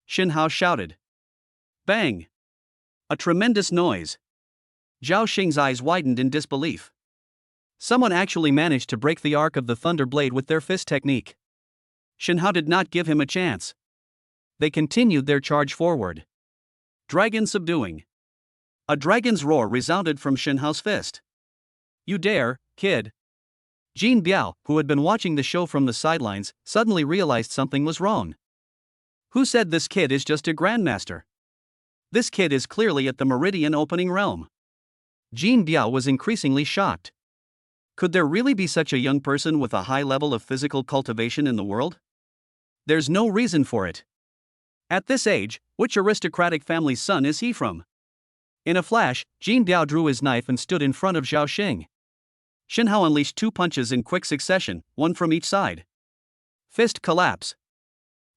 Shin Hao shouted. Bang! A tremendous noise. Zhao Xing's eyes widened in disbelief. Someone actually managed to break the arc of the Thunder Blade with their fist technique. Shin Hao did not give him a chance. They continued their charge forward. Dragon subduing. A dragon's roar resounded from Shin Hao's fist. You dare, kid. Jin Biao, who had been watching the show from the sidelines, suddenly realized something was wrong. Who said this kid is just a grandmaster? This kid is clearly at the Meridian Opening realm. Jin Biao was increasingly shocked. Could there really be such a young person with a high level of physical cultivation in the world? There's no reason for it. At this age, which aristocratic family's son is he from? In a flash, Jin Biao drew his knife and stood in front of Zhao Xing. Shen Hao unleashed 2 punches in quick succession, one from each side. Fist collapse.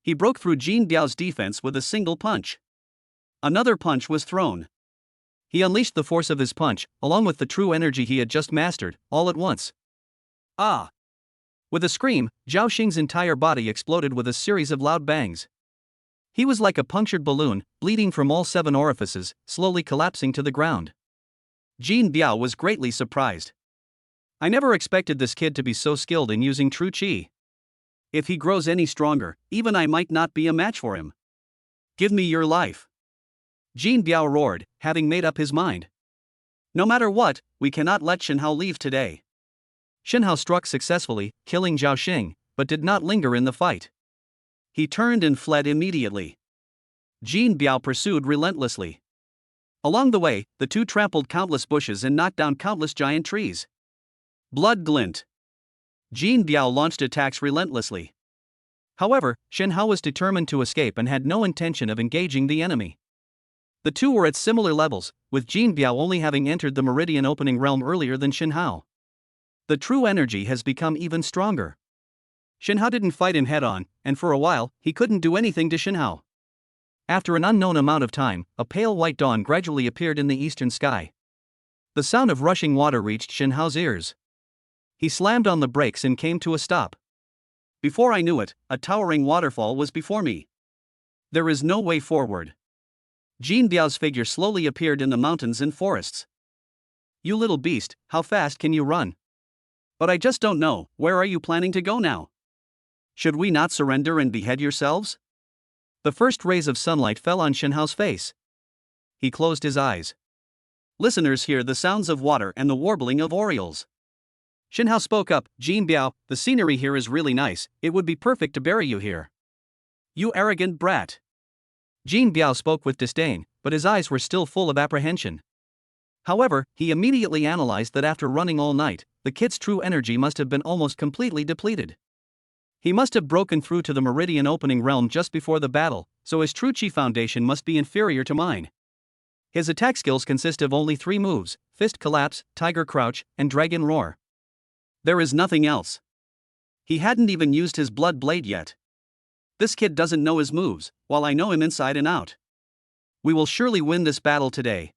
He broke through Jin Biao's defense with a single punch. Another punch was thrown. He unleashed the force of his punch, along with the true energy he had just mastered, all at once. Ah! With a scream, Zhao Xing's entire body exploded with a series of loud bangs. He was like a punctured balloon, bleeding from all 7 orifices, slowly collapsing to the ground. Jin Biao was greatly surprised. I never expected this kid to be so skilled in using true qi. If he grows any stronger, even I might not be a match for him. Give me your life. Jin Biao roared, having made up his mind. No matter what, we cannot let Shen Hao leave today. Shen Hao struck successfully, killing Zhao Xing, but did not linger in the fight. He turned and fled immediately. Jin Biao pursued relentlessly. Along the way, the two trampled countless bushes and knocked down countless giant trees. Blood glint. Jin Biao launched attacks relentlessly. However, Shen Hao was determined to escape and had no intention of engaging the enemy. The two were at similar levels, with Jin Biao only having entered the Meridian Opening realm earlier than Shen Hao. The true energy has become even stronger. Shen Hao didn't fight him head-on, and for a while, he couldn't do anything to Shen Hao. After an unknown amount of time, a pale white dawn gradually appeared in the eastern sky. The sound of rushing water reached Shen Hao's ears. He slammed on the brakes and came to a stop. Before I knew it, a towering waterfall was before me. There is no way forward. Jin Biao's figure slowly appeared in the mountains and forests. You little beast, how fast can you run? But I just don't know, where are you planning to go now? Should we not surrender and behead yourselves? The first rays of sunlight fell on Shen Hao's face. He closed his eyes. Listeners hear the sounds of water and the warbling of orioles. Shen Hao spoke up, Jin Biao, the scenery here is really nice, it would be perfect to bury you here. You arrogant brat. Jin Biao spoke with disdain, but his eyes were still full of apprehension. However, he immediately analyzed that after running all night, the kid's true energy must have been almost completely depleted. He must have broken through to the Meridian Opening realm just before the battle, so his true chi foundation must be inferior to mine. His attack skills consist of only 3 moves, Fist Collapse, Tiger Crouch, and Dragon Roar. There is nothing else. He hadn't even used his blood blade yet. This kid doesn't know his moves, while I know him inside and out. We will surely win this battle today.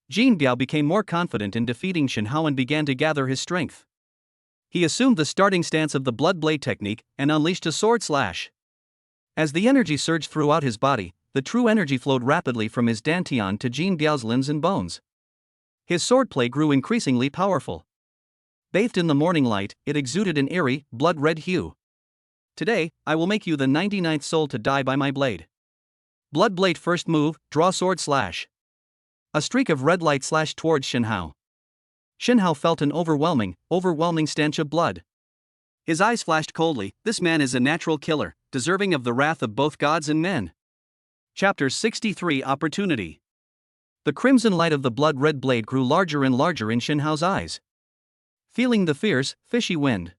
Jin Biao became more confident in defeating Shen Hao and began to gather his strength. He assumed the starting stance of the blood blade technique and unleashed a sword slash. As the energy surged throughout his body, the true energy flowed rapidly from his dantian to Jin Biao's limbs and bones. His swordplay grew increasingly powerful. Bathed in the morning light, it exuded an eerie, blood-red hue. Today, I will make you the 99th soul to die by my blade. Blood blade first move, draw sword slash. A streak of red light slashed towards Shen Hao. Shen Hao felt an overwhelming stench of blood. His eyes flashed coldly, this man is a natural killer, deserving of the wrath of both gods and men. Chapter 63 Opportunity. The crimson light of the blood-red blade grew larger and larger in Shen Hao's eyes. Feeling the fierce, fishy wind,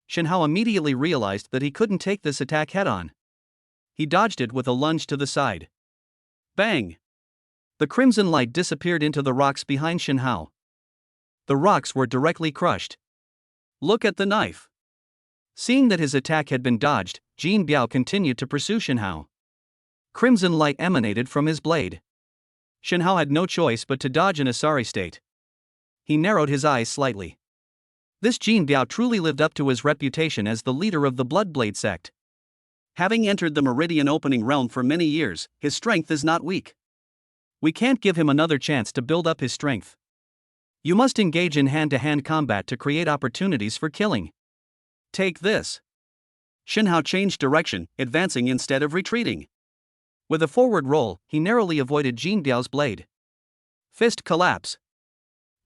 Shen Hao immediately realized that he couldn't take this attack head-on. He dodged it with a lunge to the side. Bang! The crimson light disappeared into the rocks behind Shen Hao. The rocks were directly crushed. Look at the knife. Seeing that his attack had been dodged, Jin Biao continued to pursue Shen Hao. Crimson light emanated from his blade. Shen Hao had no choice but to dodge in a sorry state. He narrowed his eyes slightly. This Jin Biao truly lived up to his reputation as the leader of the Bloodblade sect. Having entered the Meridian Opening realm for many years, his strength is not weak. We can't give him another chance to build up his strength. You must engage in hand-to-hand combat to create opportunities for killing. Take this. Shen Hao changed direction, advancing instead of retreating. With a forward roll, he narrowly avoided Jin Biao's blade. Fist collapse.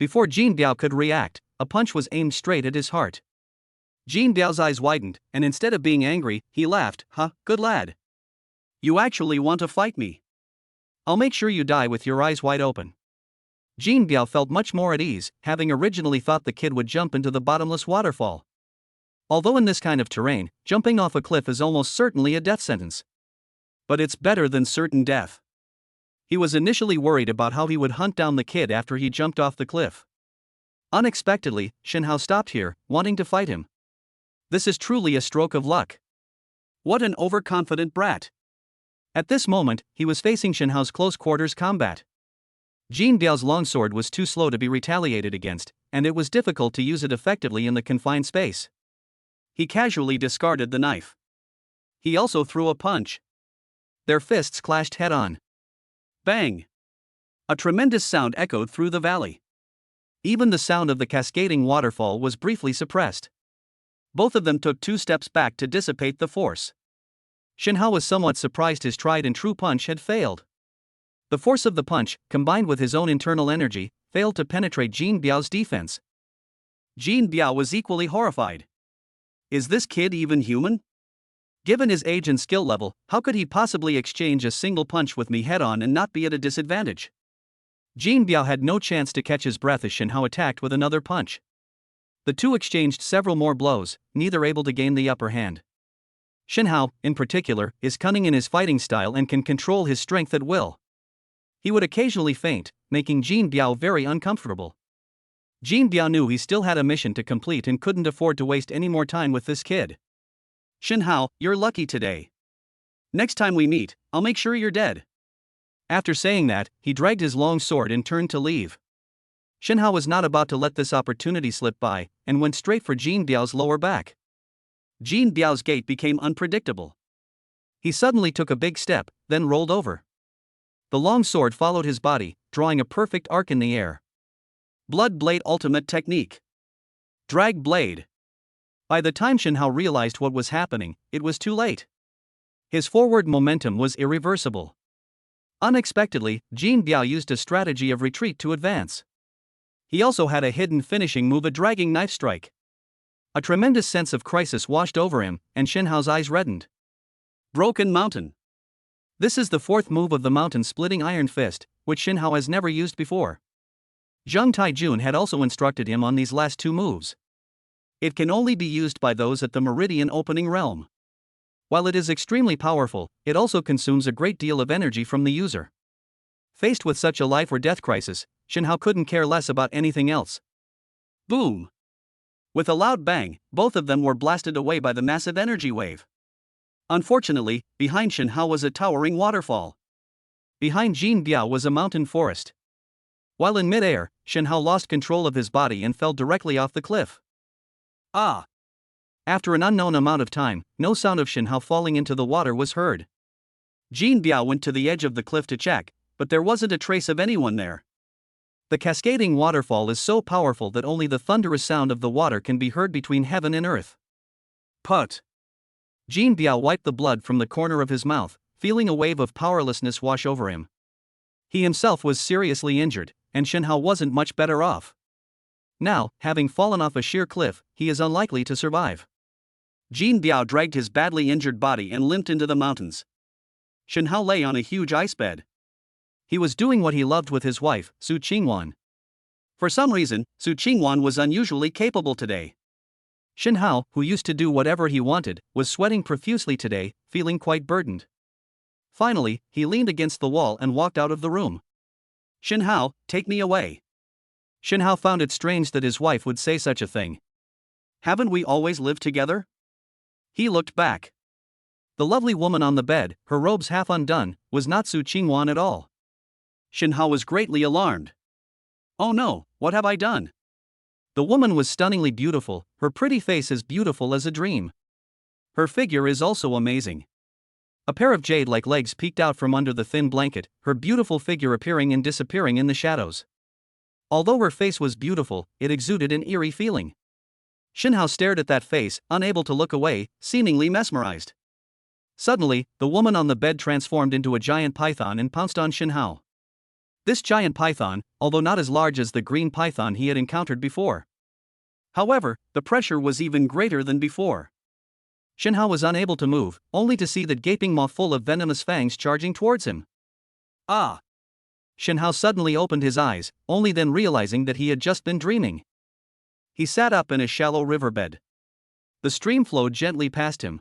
Before Jin Biao could react, a punch was aimed straight at his heart. Jin Biao's eyes widened, and instead of being angry, he laughed. "Huh, good lad. You actually want to fight me? I'll make sure you die with your eyes wide open." Jin Biao felt much more at ease, having originally thought the kid would jump into the bottomless waterfall. Although in this kind of terrain, jumping off a cliff is almost certainly a death sentence. But it's better than certain death. He was initially worried about how he would hunt down the kid after he jumped off the cliff. Unexpectedly, Shen Hao stopped here, wanting to fight him. This is truly a stroke of luck. What an overconfident brat. At this moment, he was facing Shen Hao's close quarters combat. Jin Biao's longsword was too slow to be retaliated against, and it was difficult to use it effectively in the confined space. He casually discarded the knife. He also threw a punch. Their fists clashed head-on. Bang! A tremendous sound echoed through the valley. Even the sound of the cascading waterfall was briefly suppressed. Both of them took 2 steps back to dissipate the force. Shen Hao was somewhat surprised his tried-and-true punch had failed. The force of the punch, combined with his own internal energy, failed to penetrate Jin Biao's defense. Jin Biao was equally horrified. Is this kid even human? Given his age and skill level, how could he possibly exchange a single punch with me head-on and not be at a disadvantage? Jin Biao had no chance to catch his breath as Shen Hao attacked with another punch. The two exchanged several more blows, neither able to gain the upper hand. Shen Hao, in particular, is cunning in his fighting style and can control his strength at will. He would occasionally feint, making Jin Biao very uncomfortable. Jin Biao knew he still had a mission to complete and couldn't afford to waste any more time with this kid. Shen Hao, you're lucky today. Next time we meet, I'll make sure you're dead. After saying that, he dragged his long sword and turned to leave. Shen Hao was not about to let this opportunity slip by, and went straight for Jin Biao's lower back. Jin Biao's gait became unpredictable. He suddenly took a big step, then rolled over. The long sword followed his body, drawing a perfect arc in the air. Blood Blade Ultimate Technique. Drag Blade. By the time Shen Hao realized what was happening, it was too late. His forward momentum was irreversible. Unexpectedly, Jin Biao used a strategy of retreat to advance. He also had a hidden finishing move, a dragging knife strike. A tremendous sense of crisis washed over him, and Shen Hao's eyes reddened. Broken Mountain. This is the 4th move of the mountain-splitting Iron Fist, which Shen Hao has never used before. Zheng Taijun had also instructed him on these last 2 moves. It can only be used by those at the Meridian Opening Realm. While it is extremely powerful, it also consumes a great deal of energy from the user. Faced with such a life-or-death crisis, Shen Hao couldn't care less about anything else. Boom! With a loud bang, both of them were blasted away by the massive energy wave. Unfortunately, behind Shen Hao was a towering waterfall. Behind Jin Biao was a mountain forest. While in mid-air, Shen Hao lost control of his body and fell directly off the cliff. Ah! After an unknown amount of time, no sound of Shen Hao falling into the water was heard. Jin Biao went to the edge of the cliff to check, but there wasn't a trace of anyone there. The cascading waterfall is so powerful that only the thunderous sound of the water can be heard between heaven and earth. Put! Jin Biao wiped the blood from the corner of his mouth, feeling a wave of powerlessness wash over him. He himself was seriously injured, and Shen Hao wasn't much better off. Now, having fallen off a sheer cliff, he is unlikely to survive. Jin Biao dragged his badly injured body and limped into the mountains. Shen Hao lay on a huge ice bed. He was doing what he loved with his wife, Su Qingwan. For some reason, Su Qingwan was unusually capable today. Shen Hao, who used to do whatever he wanted, was sweating profusely today, feeling quite burdened. Finally, he leaned against the wall and walked out of the room. Shen Hao, take me away. Shen Hao found it strange that his wife would say such a thing. Haven't we always lived together? He looked back. The lovely woman on the bed, her robes half undone, was not Su Qingwan at all. Shen Hao was greatly alarmed. Oh no, what have I done? The woman was stunningly beautiful, her pretty face as beautiful as a dream. Her figure is also amazing. A pair of jade-like legs peeked out from under the thin blanket, her beautiful figure appearing and disappearing in the shadows. Although her face was beautiful, it exuded an eerie feeling. Shen Hao stared at that face, unable to look away, seemingly mesmerized. Suddenly, the woman on the bed transformed into a giant python and pounced on Shen Hao. This giant python, although not as large as the green python he had encountered before. However, the pressure was even greater than before. Shenhao was unable to move, only to see that gaping maw full of venomous fangs charging towards him. Ah! Shenhao suddenly opened his eyes, only then realizing that he had just been dreaming. He sat up in a shallow riverbed. The stream flowed gently past him.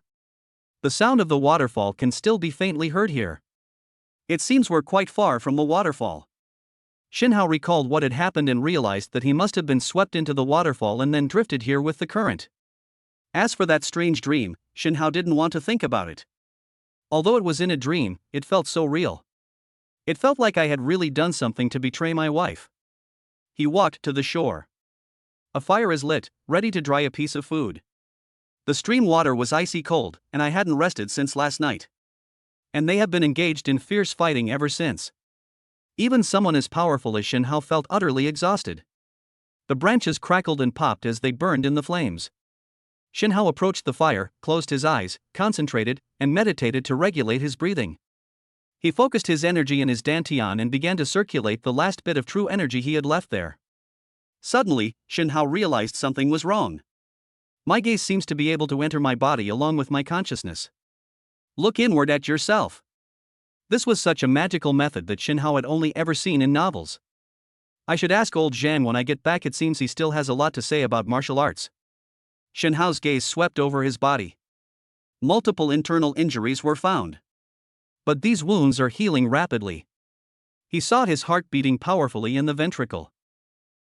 The sound of the waterfall can still be faintly heard here. It seems we're quite far from the waterfall. Shenhao recalled what had happened and realized that he must have been swept into the waterfall and then drifted here with the current. As for that strange dream, Shenhao didn't want to think about it. Although it was in a dream, it felt so real. It felt like I had really done something to betray my wife. He walked to the shore. A fire is lit, ready to dry a piece of food. The stream water was icy cold, and I hadn't rested since last night. And they have been engaged in fierce fighting ever since. Even someone as powerful as Shenhao felt utterly exhausted. The branches crackled and popped as they burned in the flames. Shenhao approached the fire, closed his eyes, concentrated, and meditated to regulate his breathing. He focused his energy in his dantian and began to circulate the last bit of true energy he had left there. Suddenly, Shenhao realized something was wrong. My gaze seems to be able to enter my body along with my consciousness. Look inward at yourself. This was such a magical method that Shenhao had only ever seen in novels. I should ask old Zhang when I get back. It seems he still has a lot to say about martial arts. Shenhao's gaze swept over his body. Multiple internal injuries were found. But these wounds are healing rapidly. He saw his heart beating powerfully in the ventricle.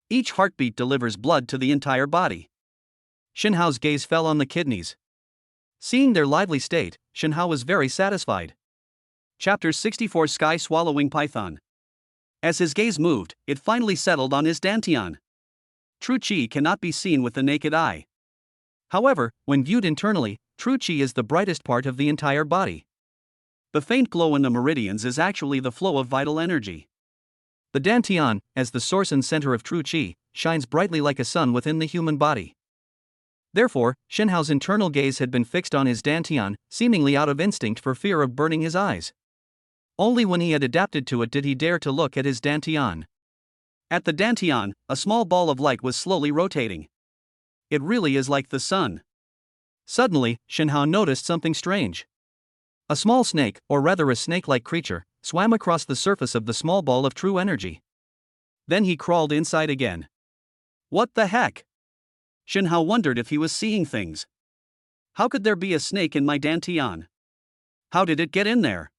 Each heartbeat delivers blood to the entire body. Shenhao's gaze fell on the kidneys. Seeing their lively state, Shenhao was very satisfied. Chapter 64 Sky Swallowing Python. As his gaze moved, it finally settled on his dantian. True Qi cannot be seen with the naked eye. However, when viewed internally, true Qi is the brightest part of the entire body. The faint glow in the meridians is actually the flow of vital energy. The dantian, as the source and center of true Qi, shines brightly like a sun within the human body. Therefore, Shenhao's internal gaze had been fixed on his dantian, seemingly out of instinct for fear of burning his eyes. Only when he had adapted to it did he dare to look at his dantian. At the dantian, a small ball of light was slowly rotating. It really is like the sun. Suddenly, Shenhao noticed something strange. A small snake, or rather a snake-like creature, swam across the surface of the small ball of true energy. Then he crawled inside again. What the heck? Shenhao wondered if he was seeing things. How could there be a snake in my dantian? How did it get in there?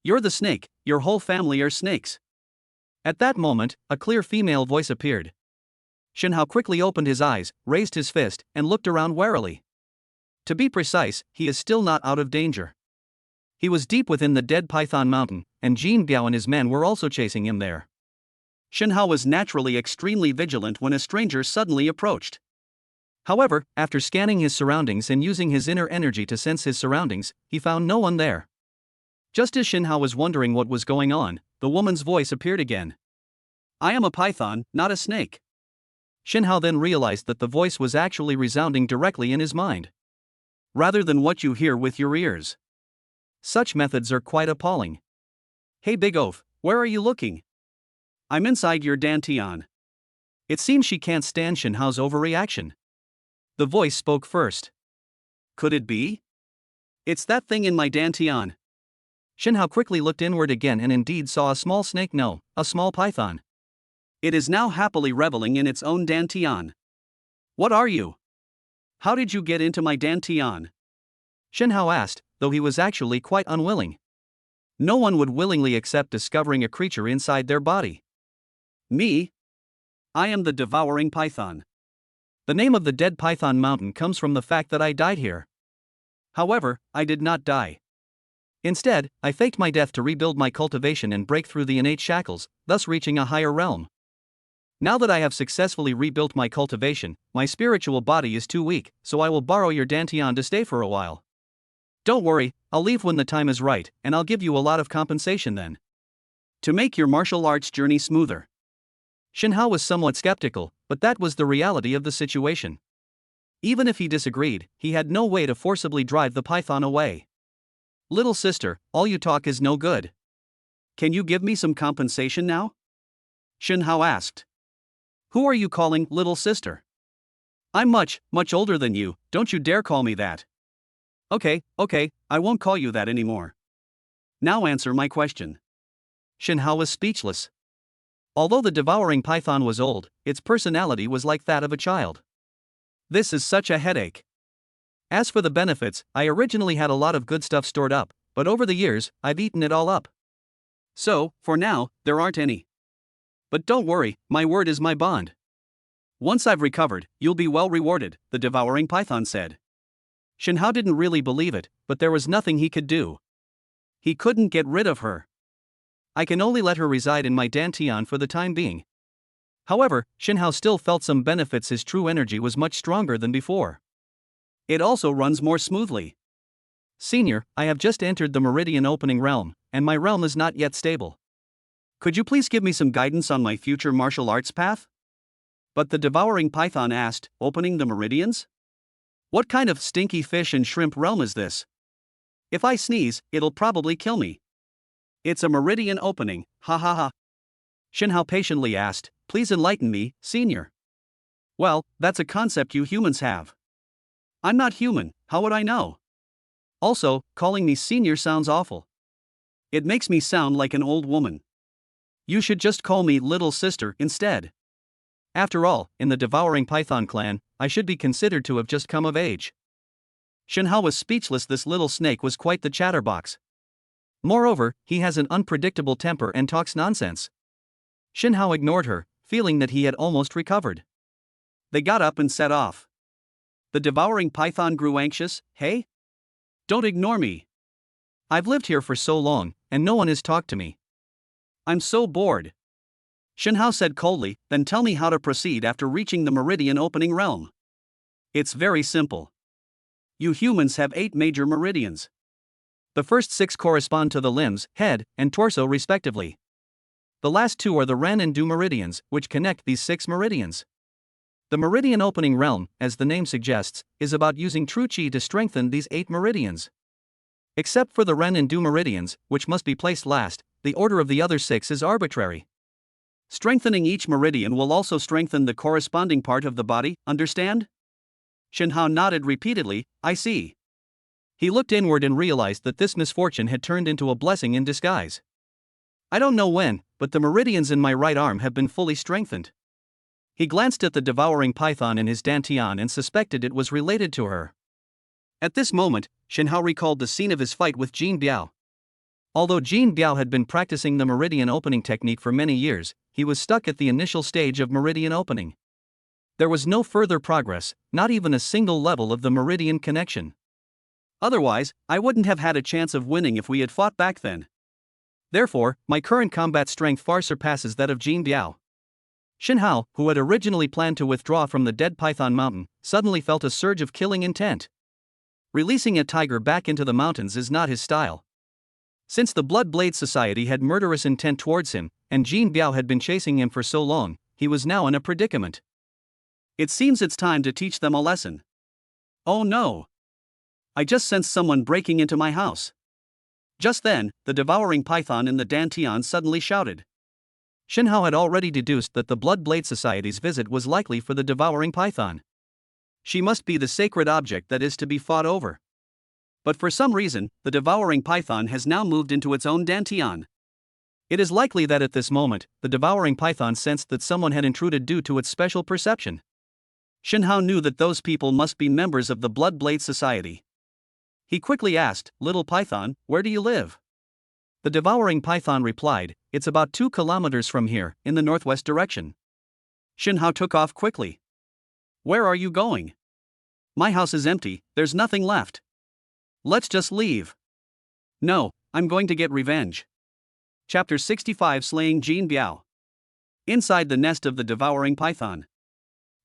You're the snake, your whole family are snakes. At that moment, a clear female voice appeared. Shenhao quickly opened his eyes, raised his fist, and looked around warily. To be precise, he is still not out of danger. He was deep within the dead Python Mountain, and Jin Biao and his men were also chasing him there. Shenhao was naturally extremely vigilant when a stranger suddenly approached. However, after scanning his surroundings and using his inner energy to sense his surroundings, he found no one there. Just as Shenhao was wondering what was going on, the woman's voice appeared again. I am a python, not a snake. Shenhao then realized that the voice was actually resounding directly in his mind, rather than what you hear with your ears. Such methods are quite appalling. Hey Big Oaf, where are you looking? I'm inside your dantian. It seems she can't stand Shenhao's overreaction. The voice spoke first. Could it be? It's that thing in my dantian. Shenhao quickly looked inward again and indeed saw a small snake, no, a small python. It is now happily reveling in its own dantian. What are you? How did you get into my dantian? Shenhao asked, though he was actually quite unwilling. No one would willingly accept discovering a creature inside their body. Me? I am the devouring python. The name of the dead Python Mountain comes from the fact that I died here. However, I did not die. Instead, I faked my death to rebuild my cultivation and break through the innate shackles, thus reaching a higher realm. Now that I have successfully rebuilt my cultivation, my spiritual body is too weak, so I will borrow your dantian to stay for a while. Don't worry, I'll leave when the time is right, and I'll give you a lot of compensation then. To make your martial arts journey smoother. Shenhao was somewhat skeptical, but that was the reality of the situation. Even if he disagreed, he had no way to forcibly drive the python away. Little sister, all you talk is no good. Can you give me some compensation now? Shin Hao asked. Who are you calling little sister? I'm much older than you, don't you dare call me that. Okay, I won't call you that anymore. Now answer my question. Shin Hao was speechless. Although the devouring python was old, its personality was like that of a child. This is such a headache. As for the benefits, I originally had a lot of good stuff stored up, but over the years, I've eaten it all up. So, for now, there aren't any. But don't worry, my word is my bond. Once I've recovered, you'll be well rewarded, the devouring python said. Shin Hao didn't really believe it, but there was nothing he could do. He couldn't get rid of her. I can only let her reside in my dantian for the time being. However, Shin Hao still felt some benefits. His true energy was much stronger than before. It also runs more smoothly. Senior, I have just entered the meridian opening realm, and my realm is not yet stable. Could you please give me some guidance on my future martial arts path? But the devouring python asked, opening the meridians? What kind of stinky fish and shrimp realm is this? If I sneeze, it'll probably kill me. It's a meridian opening, ha ha ha. Shin Hao patiently asked, please enlighten me, senior. Well, that's a concept you humans have. I'm not human, how would I know? Also, calling me senior sounds awful. It makes me sound like an old woman. You should just call me little sister instead. After all, in the devouring python clan, I should be considered to have just come of age. Shin Hao was speechless. This little snake was quite the chatterbox. Moreover, he has an unpredictable temper and talks nonsense. Shin Hao ignored her, feeling that he had almost recovered. They got up and set off. The devouring python grew anxious. Hey? Don't ignore me. I've lived here for so long, and no one has talked to me. I'm so bored. Shin Hao said coldly, then tell me how to proceed after reaching the meridian opening realm. It's very simple. You humans have 8 major meridians. The first 6 correspond to the limbs, head, and torso respectively. The last 2 are the Ren and Du meridians, which connect these 6 meridians. The meridian opening realm, as the name suggests, is about using true Qi to strengthen these 8 meridians. Except for the Ren and Du meridians, which must be placed last, the order of the other 6 is arbitrary. Strengthening each meridian will also strengthen the corresponding part of the body, understand? Shin Hao nodded repeatedly, I see. He looked inward and realized that this misfortune had turned into a blessing in disguise. I don't know when, but the meridians in my right arm have been fully strengthened. He glanced at the devouring python in his dantian and suspected it was related to her. At this moment, Shin Hao recalled the scene of his fight with Jin Biao. Although Jin Biao had been practicing the meridian opening technique for many years, he was stuck at the initial stage of meridian opening. There was no further progress, not even a single level of the meridian connection. Otherwise, I wouldn't have had a chance of winning if we had fought back then. Therefore, my current combat strength far surpasses that of Jin Biao. Shin Hao, who had originally planned to withdraw from the dead Python Mountain, suddenly felt a surge of killing intent. Releasing a tiger back into the mountains is not his style. Since the Blood Blade Society had murderous intent towards him, and Jin Biao had been chasing him for so long, he was now in a predicament. It seems it's time to teach them a lesson. Oh no! I just sensed someone breaking into my house. Just then, the devouring python in the dantian suddenly shouted. Shin Hao had already deduced that the Blood Blade Society's visit was likely for the devouring python. She must be the sacred object that is to be fought over. But for some reason, the devouring python has now moved into its own dantian. It is likely that at this moment, the devouring python sensed that someone had intruded due to its special perception. Shin Hao knew that those people must be members of the Blood Blade Society. He quickly asked, Little Python, where do you live? The devouring python replied, it's about 2 kilometers from here, in the northwest direction. Shin Hao took off quickly. Where are you going? My house is empty, there's nothing left. Let's just leave. No, I'm going to get revenge. Chapter 65 Slaying Jin Biao. Inside the nest of the devouring python.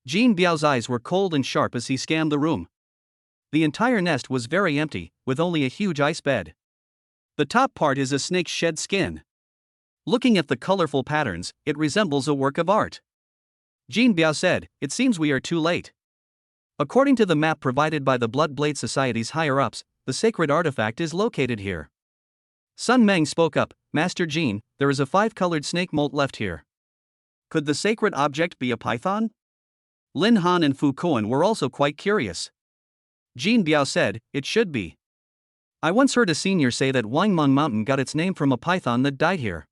Jin Biao's eyes were cold and sharp as he scanned the room. The entire nest was very empty, with only a huge ice bed. The top part is a snake's shed skin. Looking at the colorful patterns, it resembles a work of art. Jin Biao said, it seems we are too late. According to the map provided by the Blood Blade Society's higher-ups, the sacred artifact is located here. Sun Meng spoke up, Master Jin, there is a 5-colored snake molt left here. Could the sacred object be a python? Lin Han and Fu Kuan were also quite curious. Jin Biao said, it should be. I once heard a senior say that Wangmeng Mountain got its name from a python that died here.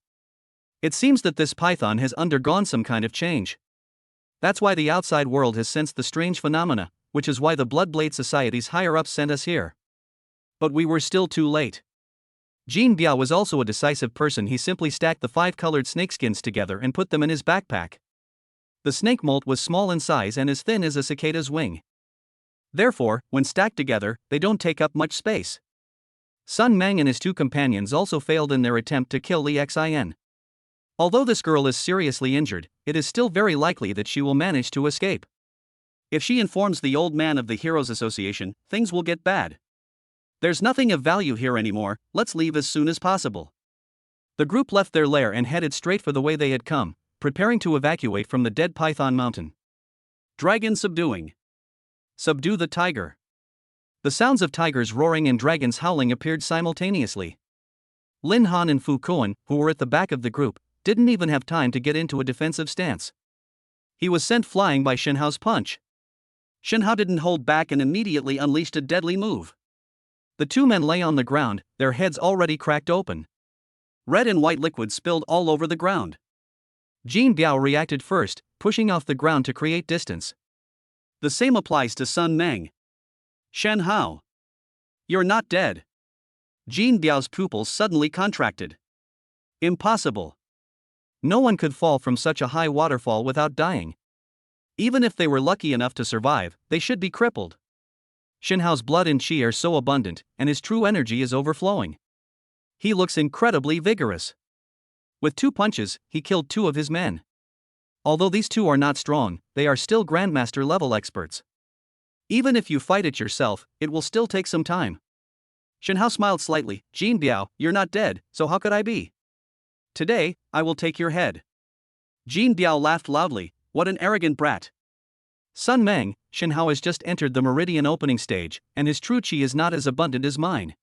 It seems that this python has undergone some kind of change. That's why the outside world has sensed the strange phenomena, which is why the Bloodblade Society's higher-ups sent us here. But we were still too late. Jin Biao was also a decisive person. He simply stacked the 5-colored snakeskins together and put them in his backpack. The snake molt was small in size and as thin as a cicada's wing. Therefore, when stacked together, they don't take up much space. Sun Meng and his 2 companions also failed in their attempt to kill Li Xin. Although this girl is seriously injured, it is still very likely that she will manage to escape. If she informs the old man of the Heroes Association, things will get bad. There's nothing of value here anymore, let's leave as soon as possible. The group left their lair and headed straight for the way they had come, preparing to evacuate from the dead Python Mountain. Dragon subduing. Subdue the tiger. The sounds of tigers roaring and dragons howling appeared simultaneously. Lin Han and Fu Kuan, who were at the back of the group, didn't even have time to get into a defensive stance. He was sent flying by Shen Hao's punch. Shen Hao didn't hold back and immediately unleashed a deadly move. The 2 men lay on the ground, their heads already cracked open. Red and white liquid spilled all over the ground. Jin Biao reacted first, pushing off the ground to create distance. The same applies to Sun Meng. Shen Hao. You're not dead. Jin Biao's pupils suddenly contracted. Impossible. No one could fall from such a high waterfall without dying. Even if they were lucky enough to survive, they should be crippled. Shen Hao's blood and qi are so abundant, and his true energy is overflowing. He looks incredibly vigorous. With 2 punches, he killed 2 of his men. Although these 2 are not strong, they are still Grandmaster level experts. Even if you fight it yourself, it will still take some time. Shen Hao smiled slightly, Jin Biao, you're not dead, so how could I be? Today, I will take your head. Jin Biao laughed loudly, what an arrogant brat. Sun Meng, Shen Hao has just entered the meridian opening stage, and his true qi is not as abundant as mine.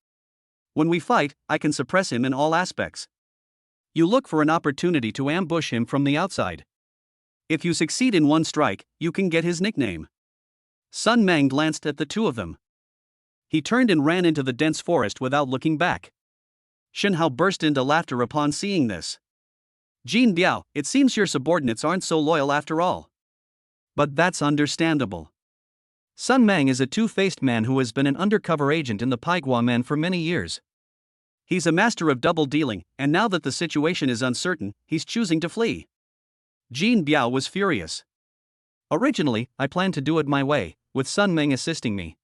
When we fight, I can suppress him in all aspects. You look for an opportunity to ambush him from the outside. If you succeed in one strike, you can get his nickname. Sun Meng glanced at the 2 of them. He turned and ran into the dense forest without looking back. Shen Hao burst into laughter upon seeing this. Jin Biao, it seems your subordinates aren't so loyal after all. But that's understandable. Sun Meng is a 2-faced man who has been an undercover agent in the Paigua Men for many years. He's a master of double dealing, and now that the situation is uncertain, he's choosing to flee. Jin Biao was furious. Originally, I planned to do it my way, with Sun Meng assisting me.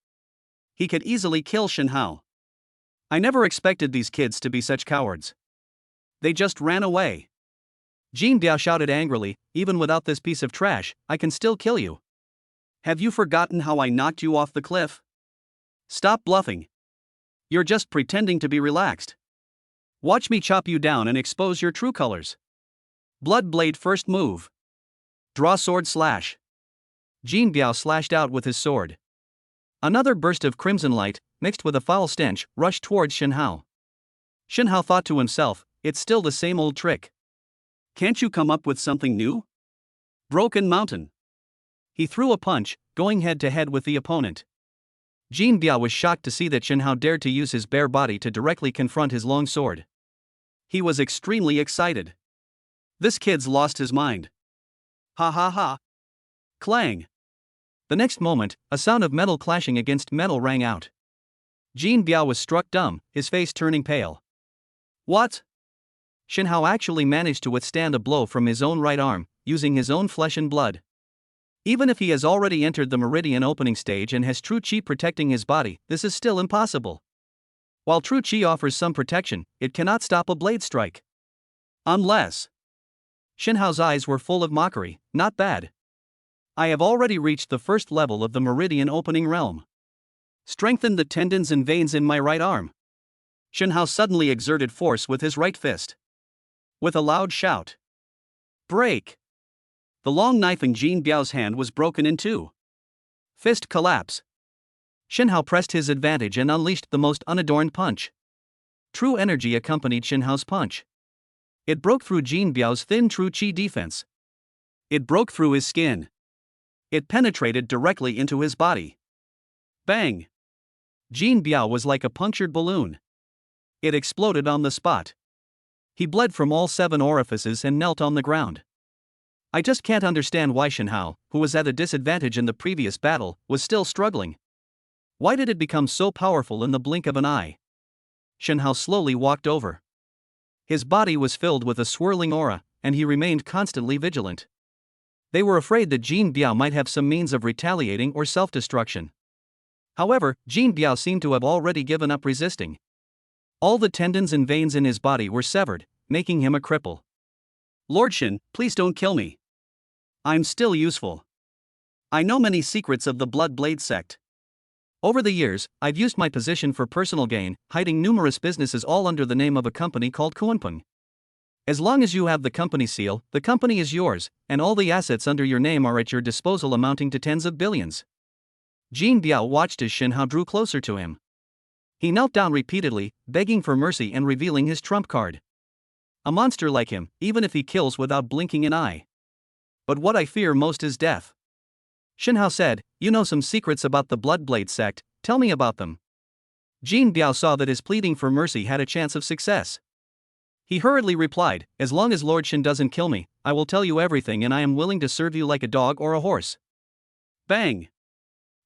He could easily kill Shen Hao. I never expected these kids to be such cowards. They just ran away. Jin Biao shouted angrily, even without this piece of trash, I can still kill you. Have you forgotten how I knocked you off the cliff? Stop bluffing. You're just pretending to be relaxed. Watch me chop you down and expose your true colors. Blood blade first move. Draw sword slash. Jin Biao slashed out with his sword. Another burst of crimson light, mixed with a foul stench, rushed towards Shen Hao. Shen Hao thought to himself, it's still the same old trick. Can't you come up with something new? Broken Mountain. He threw a punch, going head to head with the opponent. Jin Biao was shocked to see that Shen Hao dared to use his bare body to directly confront his long sword. He was extremely excited. This kid's lost his mind. Ha ha ha. Clang. The next moment, a sound of metal clashing against metal rang out. Jin Biao was struck dumb, his face turning pale. What? Shen Hao actually managed to withstand a blow from his own right arm, using his own flesh and blood. Even if he has already entered the meridian opening stage and has true qi protecting his body, this is still impossible. While true qi offers some protection, it cannot stop a blade strike. Unless. Shen Hao's eyes were full of mockery, not bad. I have already reached the first level of the meridian opening realm. Strengthen the tendons and veins in my right arm. Shen Hao suddenly exerted force with his right fist. With a loud shout. Break! The long knife in Jin Biao's hand was broken in 2. Fist collapse. Shen Hao pressed his advantage and unleashed the most unadorned punch. True energy accompanied Xin Hao's punch. It broke through Jin Biao's thin true chi defense. It broke through his skin. It penetrated directly into his body. Bang! Jin Biao was like a punctured balloon. It exploded on the spot. He bled from all 7 orifices and knelt on the ground. I just can't understand why Xin Hao, who was at a disadvantage in the previous battle, was still struggling. Why did it become so powerful in the blink of an eye? Xin Hao slowly walked over. His body was filled with a swirling aura, and he remained constantly vigilant. They were afraid that Jin Biao might have some means of retaliating or self-destruction. However, Jin Biao seemed to have already given up resisting. All the tendons and veins in his body were severed, making him a cripple. Lord Xin, please don't kill me. I'm still useful. I know many secrets of the Blood Blade sect. Over the years, I've used my position for personal gain, hiding numerous businesses all under the name of a company called Kunpeng. As long as you have the company seal, the company is yours, and all the assets under your name are at your disposal amounting to tens of billions. Jin Biao watched as Xin Hao drew closer to him. He knelt down repeatedly, begging for mercy and revealing his trump card. A monster like him, even if he kills without blinking an eye. But what I fear most is death. Xin Hao said, "You know some secrets about the Bloodblade sect, tell me about them." Jin Biao saw that his pleading for mercy had a chance of success. He hurriedly replied, "As long as Lord Xin doesn't kill me, I will tell you everything and I am willing to serve you like a dog or a horse." Bang!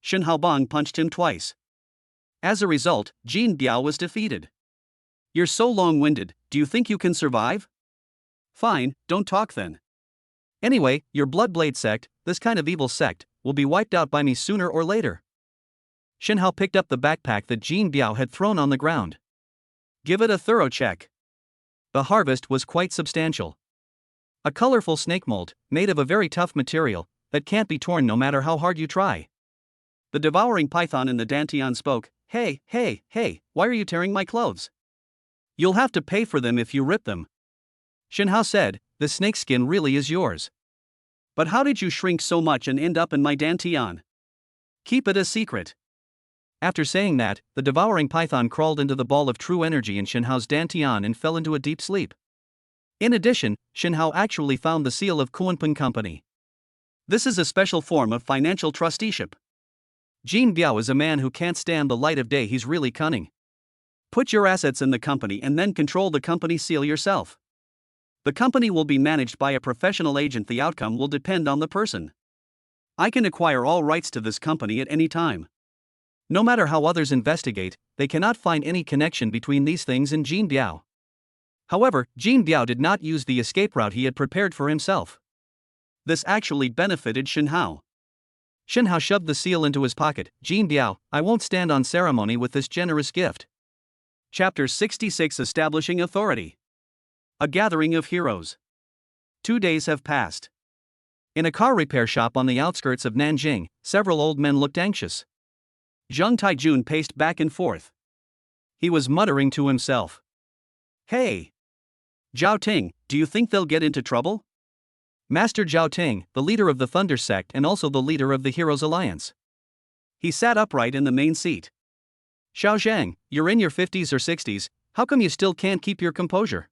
Xin Hao Bang punched him twice. As a result, Jin Biao was defeated. You're so long-winded, do you think you can survive? Fine, don't talk then. Anyway, your Bloodblade sect, this kind of evil sect, will be wiped out by me sooner or later. Xin Hao picked up the backpack that Jin Biao had thrown on the ground. Give it a thorough check. The harvest was quite substantial. A colorful snake mold, made of a very tough material, that can't be torn no matter how hard you try. The devouring python in the Dantian spoke, Hey, why are you tearing my clothes? You'll have to pay for them if you rip them. Xin Hao said, "The snake skin really is yours. But how did you shrink so much and end up in my Dantian? Keep it a secret." After saying that, the devouring python crawled into the ball of true energy in Xin Hao's Dantian and fell into a deep sleep. In addition, Xin Hao actually found the seal of Kunpeng Company. This is a special form of financial trusteeship. Jin Biao is a man who can't stand the light of day. He's really cunning. Put your assets in the company and then control the company seal yourself. The company will be managed by a professional agent. The outcome will depend on the person. I can acquire all rights to this company at any time. No matter how others investigate, they cannot find any connection between these things and Jin Biao. However, Jin Biao did not use the escape route he had prepared for himself. This actually benefited Xin Hao. Xin Hao shoved the seal into his pocket. "Jin Biao, I won't stand on ceremony with this generous gift." Chapter 66 Establishing Authority. A Gathering of Heroes. 2 days have passed. In a car repair shop on the outskirts of Nanjing, several old men looked anxious. Zhang Taijun paced back and forth. He was muttering to himself. Hey! Zhao Ting, do you think they'll get into trouble? Master Zhao Ting, the leader of the Thunder sect and also the leader of the Heroes Alliance. He sat upright in the main seat. Xiao Zhang, you're in your 50s or 60s, how come you still can't keep your composure?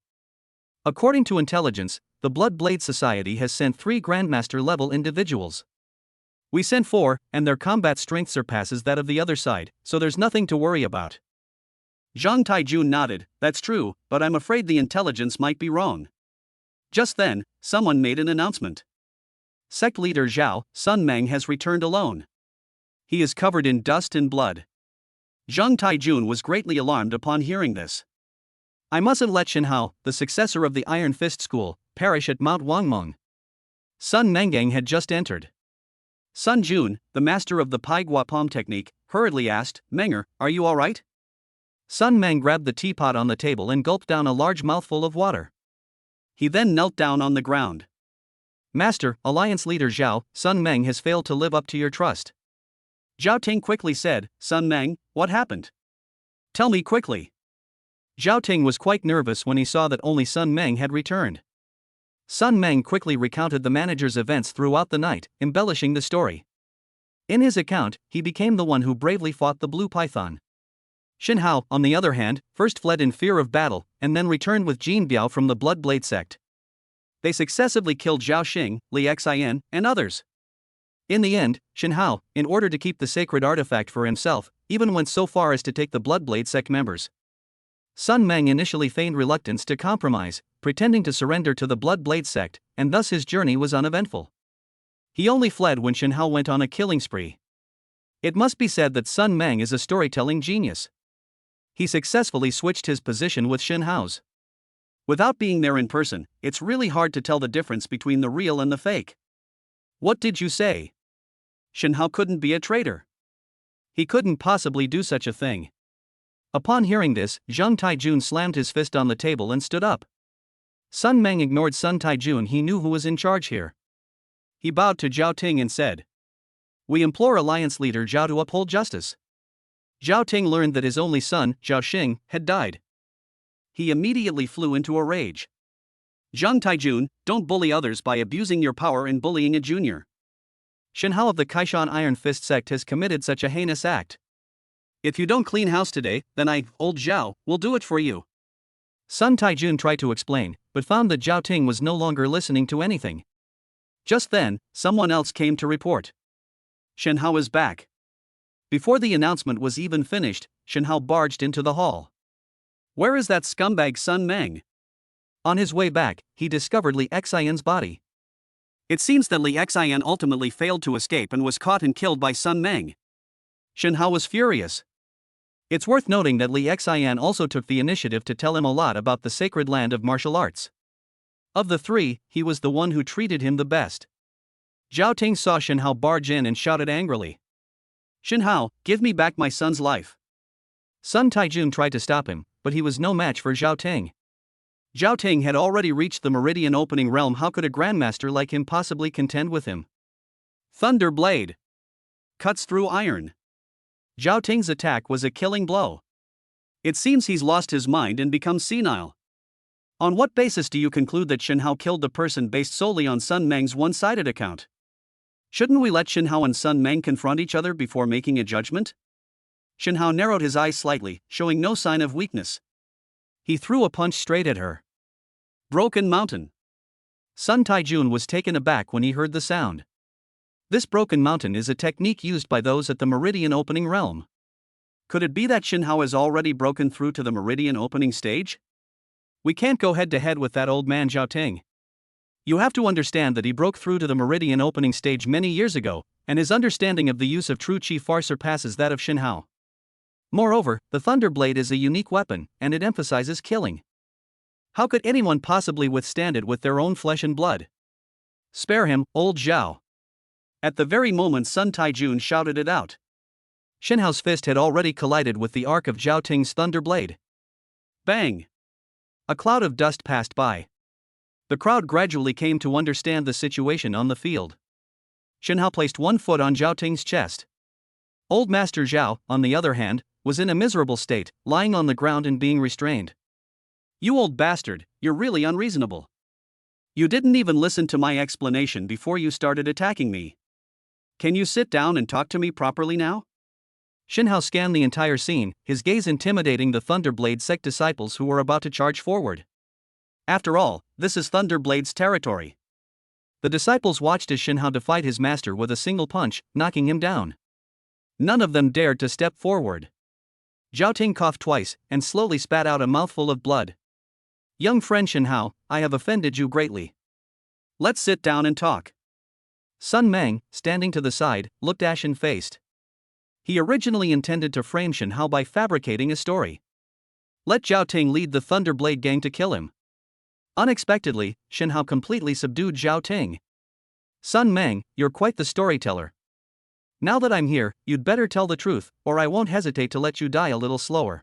According to intelligence, the Blood Blade Society has sent 3 Grandmaster-level individuals. We sent 4, and their combat strength surpasses that of the other side, so there's nothing to worry about. Zhang Taijun nodded, that's true, but I'm afraid the intelligence might be wrong. Just then, someone made an announcement. Sect leader Zhao, Sun Meng has returned alone. He is covered in dust and blood. Zhang Taijun was greatly alarmed upon hearing this. I mustn't let Xin Hao, the successor of the Iron Fist School, perish at Mount Wangmeng. Sun Mengang had just entered. Sun Jun, the master of the Pai Gua Palm technique, hurriedly asked, Menger, are you alright? Sun Meng grabbed the teapot on the table and gulped down a large mouthful of water. He then knelt down on the ground. Master, Alliance leader Zhao, Sun Meng has failed to live up to your trust. Zhao Ting quickly said, Sun Meng, what happened? Tell me quickly. Zhao Ting was quite nervous when he saw that only Sun Meng had returned. Sun Meng quickly recounted the manager's events throughout the night, embellishing the story. In his account, he became the one who bravely fought the blue python. Xin Hao, on the other hand, first fled in fear of battle, and then returned with Jin Biao from the Blood Blade sect. They successively killed Zhao Xing, Li Xian, and others. In the end, Xin Hao, in order to keep the sacred artifact for himself, even went so far as to take the Blood Blade sect members. Sun Meng initially feigned reluctance to compromise, pretending to surrender to the Blood Blade sect, and thus his journey was uneventful. He only fled when Xin Hao went on a killing spree. It must be said that Sun Meng is a storytelling genius. He successfully switched his position with Xin Hao's. Without being there in person, it's really hard to tell the difference between the real and the fake. What did you say? Xin Hao couldn't be a traitor. He couldn't possibly do such a thing. Upon hearing this, Zheng Taijun slammed his fist on the table and stood up. Sun Meng ignored Sun Taijun. He knew who was in charge here. He bowed to Zhao Ting and said, "We implore Alliance leader Zhao to uphold justice." Zhao Ting learned that his only son, Zhao Xing, had died. He immediately flew into a rage. Zheng Taijun, don't bully others by abusing your power in bullying a junior. Xin Hao of the Kaishan Iron Fist sect has committed such a heinous act. If you don't clean house today, then I, old Zhao, will do it for you. Sun Taijun tried to explain, but found that Zhao Ting was no longer listening to anything. Just then, someone else came to report. Xin Hao is back. Before the announcement was even finished, Xin Hao barged into the hall. Where is that scumbag Sun Meng? On his way back, he discovered Li Xian's body. It seems that Li Xian ultimately failed to escape and was caught and killed by Sun Meng. Xin Hao was furious. It's worth noting that Li Xian also took the initiative to tell him a lot about the sacred land of martial arts. Of the three, he was the one who treated him the best. Zhao Ting saw Xin Hao barge in and shouted angrily, Xin Hao, give me back my son's life. Sun Taijun tried to stop him, but he was no match for Zhao Ting. Zhao Ting had already reached the Meridian Opening Realm. How could a grandmaster like him possibly contend with him? Thunder Blade cuts through iron. Zhao Ting's attack was a killing blow. It seems he's lost his mind and become senile. On what basis do you conclude that Xin Hao killed the person based solely on Sun Meng's one-sided account? Shouldn't we let Xin Hao and Sun Meng confront each other before making a judgment? Xin Hao narrowed his eyes slightly, showing no sign of weakness. He threw a punch straight at her. Broken Mountain. Sun Taijun was taken aback when he heard the sound. This Broken Mountain is a technique used by those at the Meridian Opening Realm. Could it be that Xin Hao has already broken through to the Meridian Opening stage? We can't go head-to-head with that old man Zhao Ting. You have to understand that he broke through to the Meridian Opening stage many years ago, and his understanding of the use of true Qi far surpasses that of Xin Hao. Moreover, the Thunder Blade is a unique weapon, and it emphasizes killing. How could anyone possibly withstand it with their own flesh and blood? Spare him, old Zhao. At the very moment Sun Taijun shouted it out. Xin Hao's fist had already collided with the arc of Zhao Ting's Thunder Blade. Bang! A cloud of dust passed by. The crowd gradually came to understand the situation on the field. Xin Hao placed one foot on Zhao Ting's chest. Old Master Zhao, on the other hand, was in a miserable state, lying on the ground and being restrained. You old bastard, you're really unreasonable. You didn't even listen to my explanation before you started attacking me. Can you sit down and talk to me properly now? Xin Hao scanned the entire scene, his gaze intimidating the Thunderblade sect disciples who were about to charge forward. After all, this is Thunderblade's territory. The disciples watched as Xin Hao defied his master with a single punch, knocking him down. None of them dared to step forward. Zhao Ting coughed twice, and slowly spat out a mouthful of blood. Young friend Xin Hao, I have offended you greatly. Let's sit down and talk. Sun Meng, standing to the side, looked ashen-faced. He originally intended to frame Xin Hao by fabricating a story. Let Zhao Ting lead the Thunderblade gang to kill him. Unexpectedly, Xin Hao completely subdued Zhao Ting. Sun Meng, you're quite the storyteller. Now that I'm here, you'd better tell the truth, or I won't hesitate to let you die a little slower.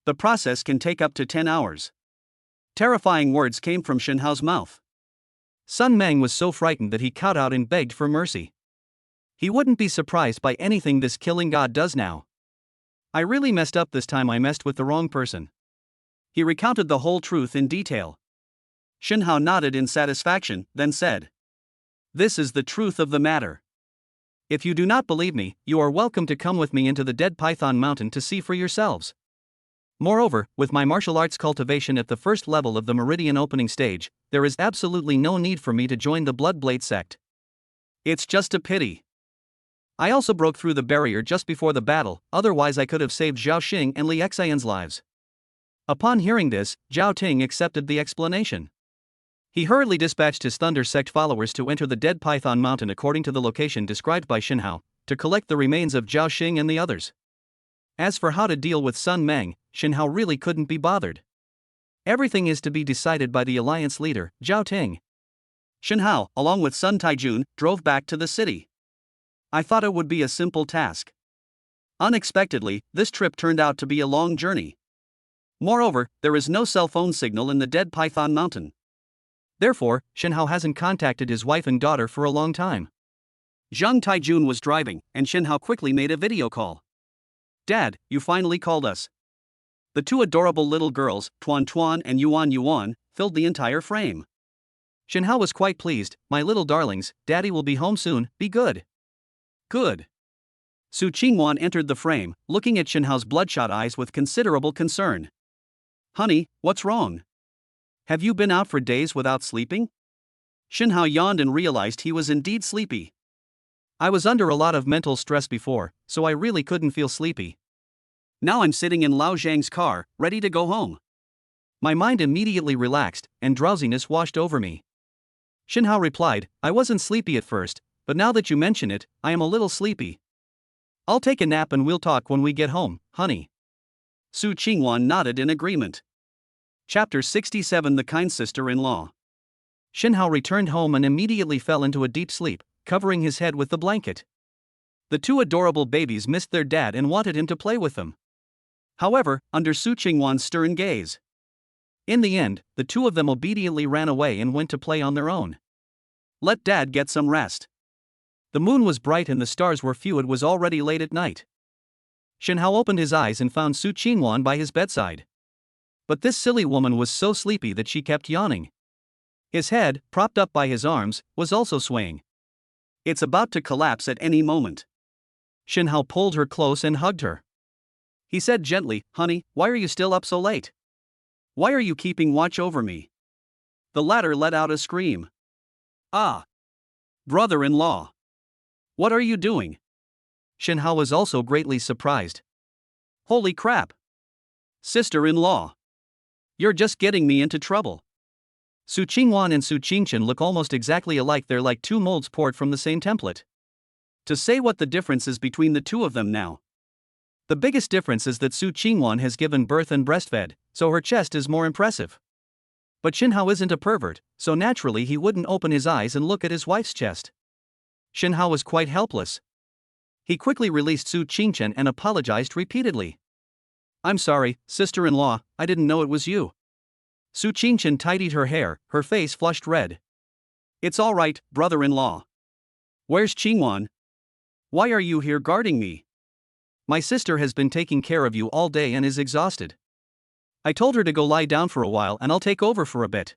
The process can take up to 10 hours. Terrifying words came from Xin Hao's mouth. Sun Meng was so frightened that he cowed out and begged for mercy. He wouldn't be surprised by anything this killing god does now. I really messed up this time. I messed with the wrong person. He recounted the whole truth in detail. Xin Hao nodded in satisfaction, then said, This is the truth of the matter. If you do not believe me, you are welcome to come with me into the Dead Python Mountain to see for yourselves. Moreover, with my martial arts cultivation at the first level of the Meridian opening stage, there is absolutely no need for me to join the Bloodblade sect. It's just a pity. I also broke through the barrier just before the battle, otherwise I could have saved Zhao Xing and Li Xian's lives. Upon hearing this, Zhao Ting accepted the explanation. He hurriedly dispatched his Thunder Sect followers to enter the Dead Python Mountain according to the location described by Xinhao, to collect the remains of Zhao Xing and the others. As for how to deal with Sun Meng, Xinhao really couldn't be bothered. Everything is to be decided by the alliance leader, Zhao Ting. Xinhao, along with Sun Taijun, drove back to the city. I thought it would be a simple task. Unexpectedly, this trip turned out to be a long journey. Moreover, there is no cell phone signal in the Dead Python Mountain. Therefore, Xinhao hasn't contacted his wife and daughter for a long time. Zhang Taijun was driving, and Xinhao quickly made a video call. Dad, you finally called us. The two adorable little girls, Tuan Tuan and Yuan Yuan, filled the entire frame. Xinhao was quite pleased. My little darlings, Daddy will be home soon, be good. Good. Su Qingwan entered the frame, looking at Xinhao's bloodshot eyes with considerable concern. Honey, what's wrong? Have you been out for days without sleeping? Xinhao yawned and realized he was indeed sleepy. I was under a lot of mental stress before, so I really couldn't feel sleepy. Now I'm sitting in Lao Zhang's car, ready to go home. My mind immediately relaxed, and drowsiness washed over me. Xinhao replied, I wasn't sleepy at first, but now that you mention it, I am a little sleepy. I'll take a nap and we'll talk when we get home, honey. Su Qingwan nodded in agreement. Chapter 67 The Kind Sister-in-Law. Xinhao returned home and immediately fell into a deep sleep, covering his head with the blanket. The two adorable babies missed their dad and wanted him to play with them. However, under Su Qingwan's stern gaze, in the end, the two of them obediently ran away and went to play on their own. Let Dad get some rest. The moon was bright and the stars were few. It was already late at night. Xinhao opened his eyes and found Su Qingwan by his bedside. But this silly woman was so sleepy that she kept yawning. His head, propped up by his arms, was also swaying. It's about to collapse at any moment. Xinhao pulled her close and hugged her. He said gently, Honey, why are you still up so late? Why are you keeping watch over me? The latter let out a scream. Ah! Brother-in-law! What are you doing? Xinhao was also greatly surprised. Holy crap! Sister-in-law! You're just getting me into trouble. Su Qingwan and Su Qingchen look almost exactly alike. They're like two molds poured from the same template. To say what the difference is between the two of them now. The biggest difference is that Su Qingwan has given birth and breastfed, so her chest is more impressive. But Xinhao isn't a pervert, so naturally he wouldn't open his eyes and look at his wife's chest. Xinhao was quite helpless. He quickly released Su Qingchen and apologized repeatedly. I'm sorry, sister-in-law, I didn't know it was you. Su Qingchen tidied her hair, her face flushed red. It's all right, brother-in-law. Where's Qingwan? Why are you here guarding me? My sister has been taking care of you all day and is exhausted. I told her to go lie down for a while and I'll take over for a bit.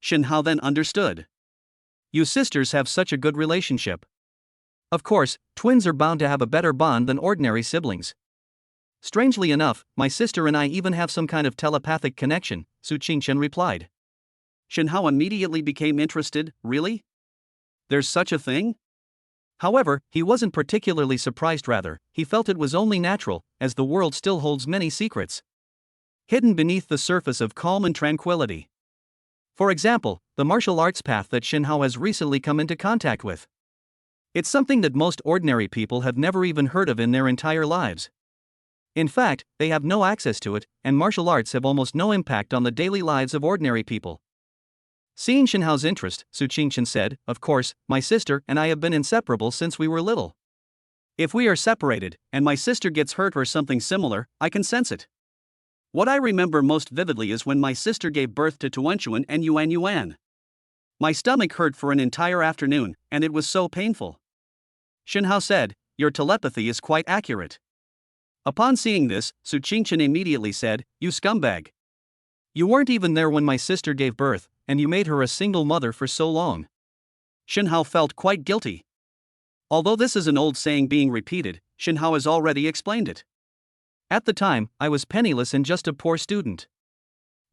Xinhao then understood. You sisters have such a good relationship. Of course, twins are bound to have a better bond than ordinary siblings. Strangely enough, my sister and I even have some kind of telepathic connection, Su Qingchen replied. Xinhao immediately became interested. Really? There's such a thing? However, he wasn't particularly surprised. Rather, he felt it was only natural, as the world still holds many secrets hidden beneath the surface of calm and tranquility. For example, the martial arts path that Xinhao has recently come into contact with. It's something that most ordinary people have never even heard of in their entire lives. In fact, they have no access to it, and martial arts have almost no impact on the daily lives of ordinary people. Seeing Xinhao's interest, Su Qingchen said, Of course, my sister and I have been inseparable since we were little. If we are separated, and my sister gets hurt or something similar, I can sense it. What I remember most vividly is when my sister gave birth to Tuanchuan and Yuan Yuan. My stomach hurt for an entire afternoon, and it was so painful. Xinhao said, Your telepathy is quite accurate. Upon seeing this, Su Qingchen immediately said, You scumbag. You weren't even there when my sister gave birth, and you made her a single mother for so long. Xinhao felt quite guilty. Although this is an old saying being repeated, Shin Hao has already explained it. At the time, I was penniless and just a poor student.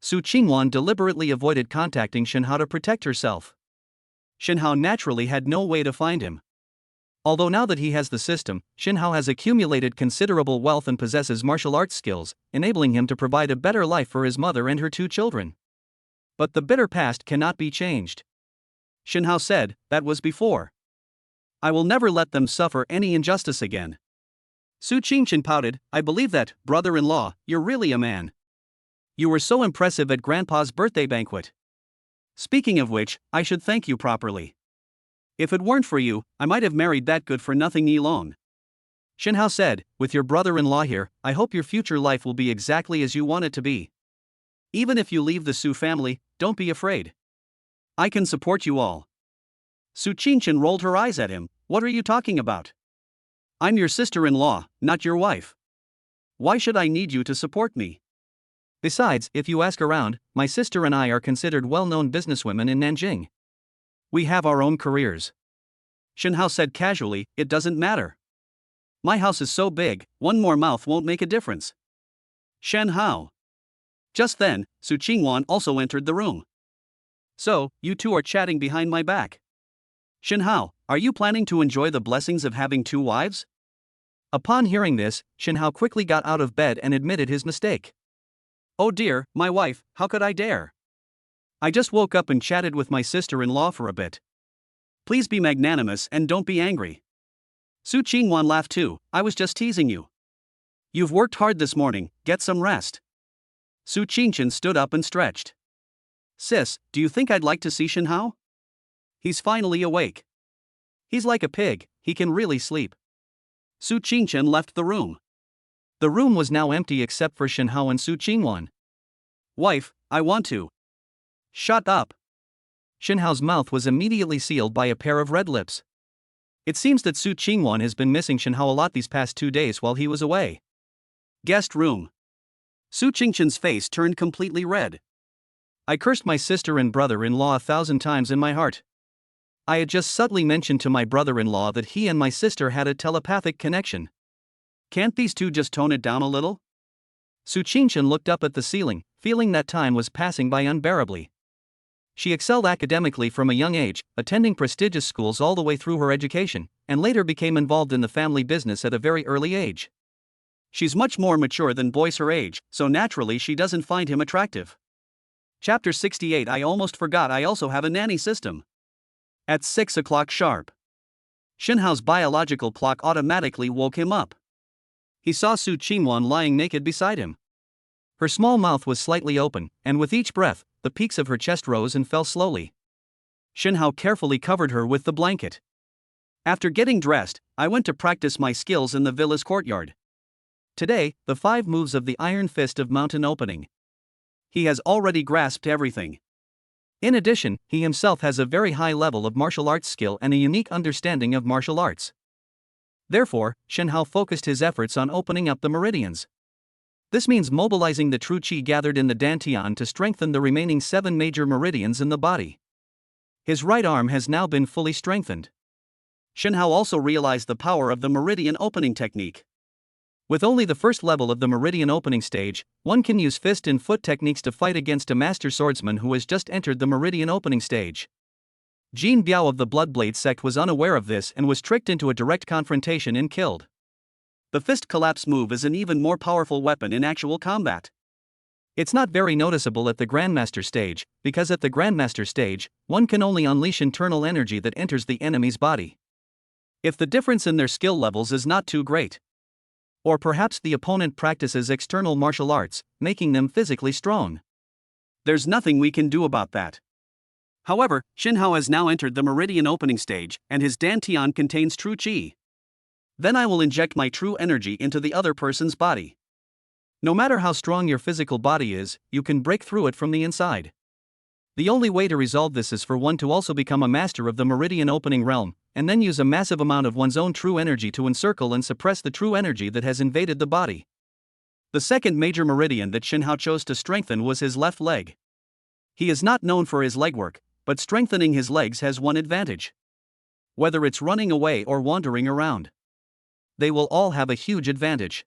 Su Qingwan deliberately avoided contacting Shin Hao to protect herself. Shin Hao naturally had no way to find him. Although now that he has the system, Shin Hao has accumulated considerable wealth and possesses martial arts skills, enabling him to provide a better life for his mother and her 2 children. But the bitter past cannot be changed. Shin Hao said, that was before. I will never let them suffer any injustice again. Su Qingchen pouted, I believe that, brother-in-law, you're really a man. You were so impressive at Grandpa's birthday banquet. Speaking of which, I should thank you properly. If it weren't for you, I might have married that good-for-nothing Yi Long. Shin Hao said, with your brother-in-law here, I hope your future life will be exactly as you want it to be. Even if you leave the Su family, don't be afraid. I can support you all. Su Qingchen rolled her eyes at him, what are you talking about? I'm your sister-in-law, not your wife. Why should I need you to support me? Besides, if you ask around, my sister and I are considered well-known businesswomen in Nanjing. We have our own careers. Shin Hao said casually, it doesn't matter. My house is so big, one more mouth won't make a difference. Shen Hao. Just then, Su Qingwan also entered the room. So, you two are chatting behind my back. Shin Hao, are you planning to enjoy the blessings of having 2 wives? Upon hearing this, Shin Hao quickly got out of bed and admitted his mistake. Oh dear, my wife, how could I dare? I just woke up and chatted with my sister-in-law for a bit. Please be magnanimous and don't be angry. Su Qingwan laughed too, I was just teasing you. You've worked hard this morning, get some rest. Su Qingchen stood up and stretched. Sis, do you think I'd like to see Shin Hao? He's finally awake. He's like a pig, he can really sleep. Su Qingchen left the room. The room was now empty except for Shin Hao and Su Qingwan. Wife, I want to. Shut up. Shin Hao's mouth was immediately sealed by a pair of red lips. It seems that Su Qingwan has been missing Shin Hao a lot these past 2 days while he was away. Guest room. Su Qingchen's face turned completely red. I cursed my sister and brother-in-law 1,000 times in my heart. I had just subtly mentioned to my brother-in-law that he and my sister had a telepathic connection. Can't these two just tone it down a little? Su Qingchen looked up at the ceiling, feeling that time was passing by unbearably. She excelled academically from a young age, attending prestigious schools all the way through her education, and later became involved in the family business at a very early age. She's much more mature than boys her age, so naturally she doesn't find him attractive. Chapter 68 I almost forgot I also have a nanny system. At 6 o'clock sharp. Shin Hao's biological clock automatically woke him up. He saw Su Qingwan lying naked beside him. Her small mouth was slightly open, and with each breath, the peaks of her chest rose and fell slowly. Shin Hao carefully covered her with the blanket. After getting dressed, I went to practice my skills in the villa's courtyard. Today, the 5 moves of the Iron Fist of Mountain Opening. He has already grasped everything. In addition, he himself has a very high level of martial arts skill and a unique understanding of martial arts. Therefore, Shin Hao focused his efforts on opening up the meridians. This means mobilizing the true qi gathered in the dantian to strengthen the remaining 7 major meridians in the body. His right arm has now been fully strengthened. Shin Hao also realized the power of the meridian opening technique. With only the first level of the meridian opening stage, one can use fist and foot techniques to fight against a master swordsman who has just entered the meridian opening stage. Jin Biao of the Bloodblade sect was unaware of this and was tricked into a direct confrontation and killed. The fist collapse move is an even more powerful weapon in actual combat. It's not very noticeable at the Grandmaster stage, because at the Grandmaster stage, one can only unleash internal energy that enters the enemy's body. If the difference in their skill levels is not too great. Or perhaps the opponent practices external martial arts, making them physically strong. There's nothing we can do about that. However, Shin Hao has now entered the meridian opening stage, and his dantian contains true qi. Then I will inject my true energy into the other person's body. No matter how strong your physical body is, you can break through it from the inside. The only way to resolve this is for one to also become a master of the meridian opening realm, and then use a massive amount of one's own true energy to encircle and suppress the true energy that has invaded the body. The second major meridian that Shin Hao chose to strengthen was his left leg. He is not known for his legwork, but strengthening his legs has one advantage. whether it's running away or wandering around. They will all have a huge advantage.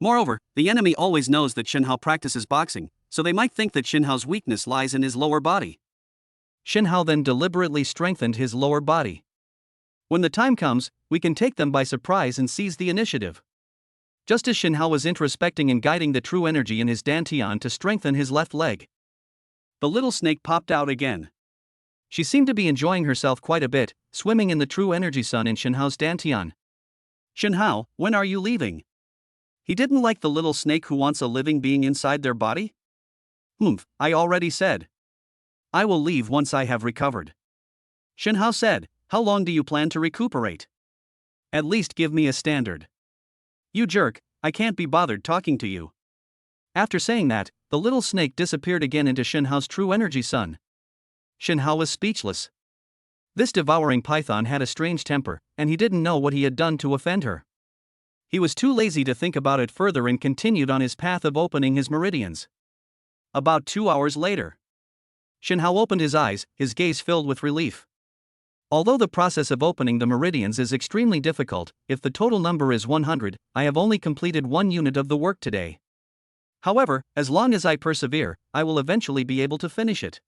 Moreover, the enemy always knows that Shinhao practices boxing, so they might think that Shinhao's weakness lies in his lower body. Shinhao then deliberately strengthened his lower body. When the time comes, we can take them by surprise and seize the initiative. Just as Shinhao was introspecting and guiding the true energy in his dantian to strengthen his left leg, the little snake popped out again. She seemed to be enjoying herself quite a bit, swimming in the true energy sun in Shinhao's dantian. Shinhao, when are you leaving? He didn't like the little snake who wants a living being inside their body? I already said. I will leave once I have recovered. Shinhao said, how long do you plan to recuperate? At least give me a standard. You jerk, I can't be bothered talking to you. After saying that, the little snake disappeared again into Shinhao's true energy sun. Shinhao was speechless. This devouring python had a strange temper, and he didn't know what he had done to offend her. He was too lazy to think about it further and continued on his path of opening his meridians. About 2 hours later, Shinhao opened his eyes, his gaze filled with relief. Although the process of opening the meridians is extremely difficult, if the total number is 100, I have only completed 1 unit of the work today. However, as long as I persevere, I will eventually be able to finish it.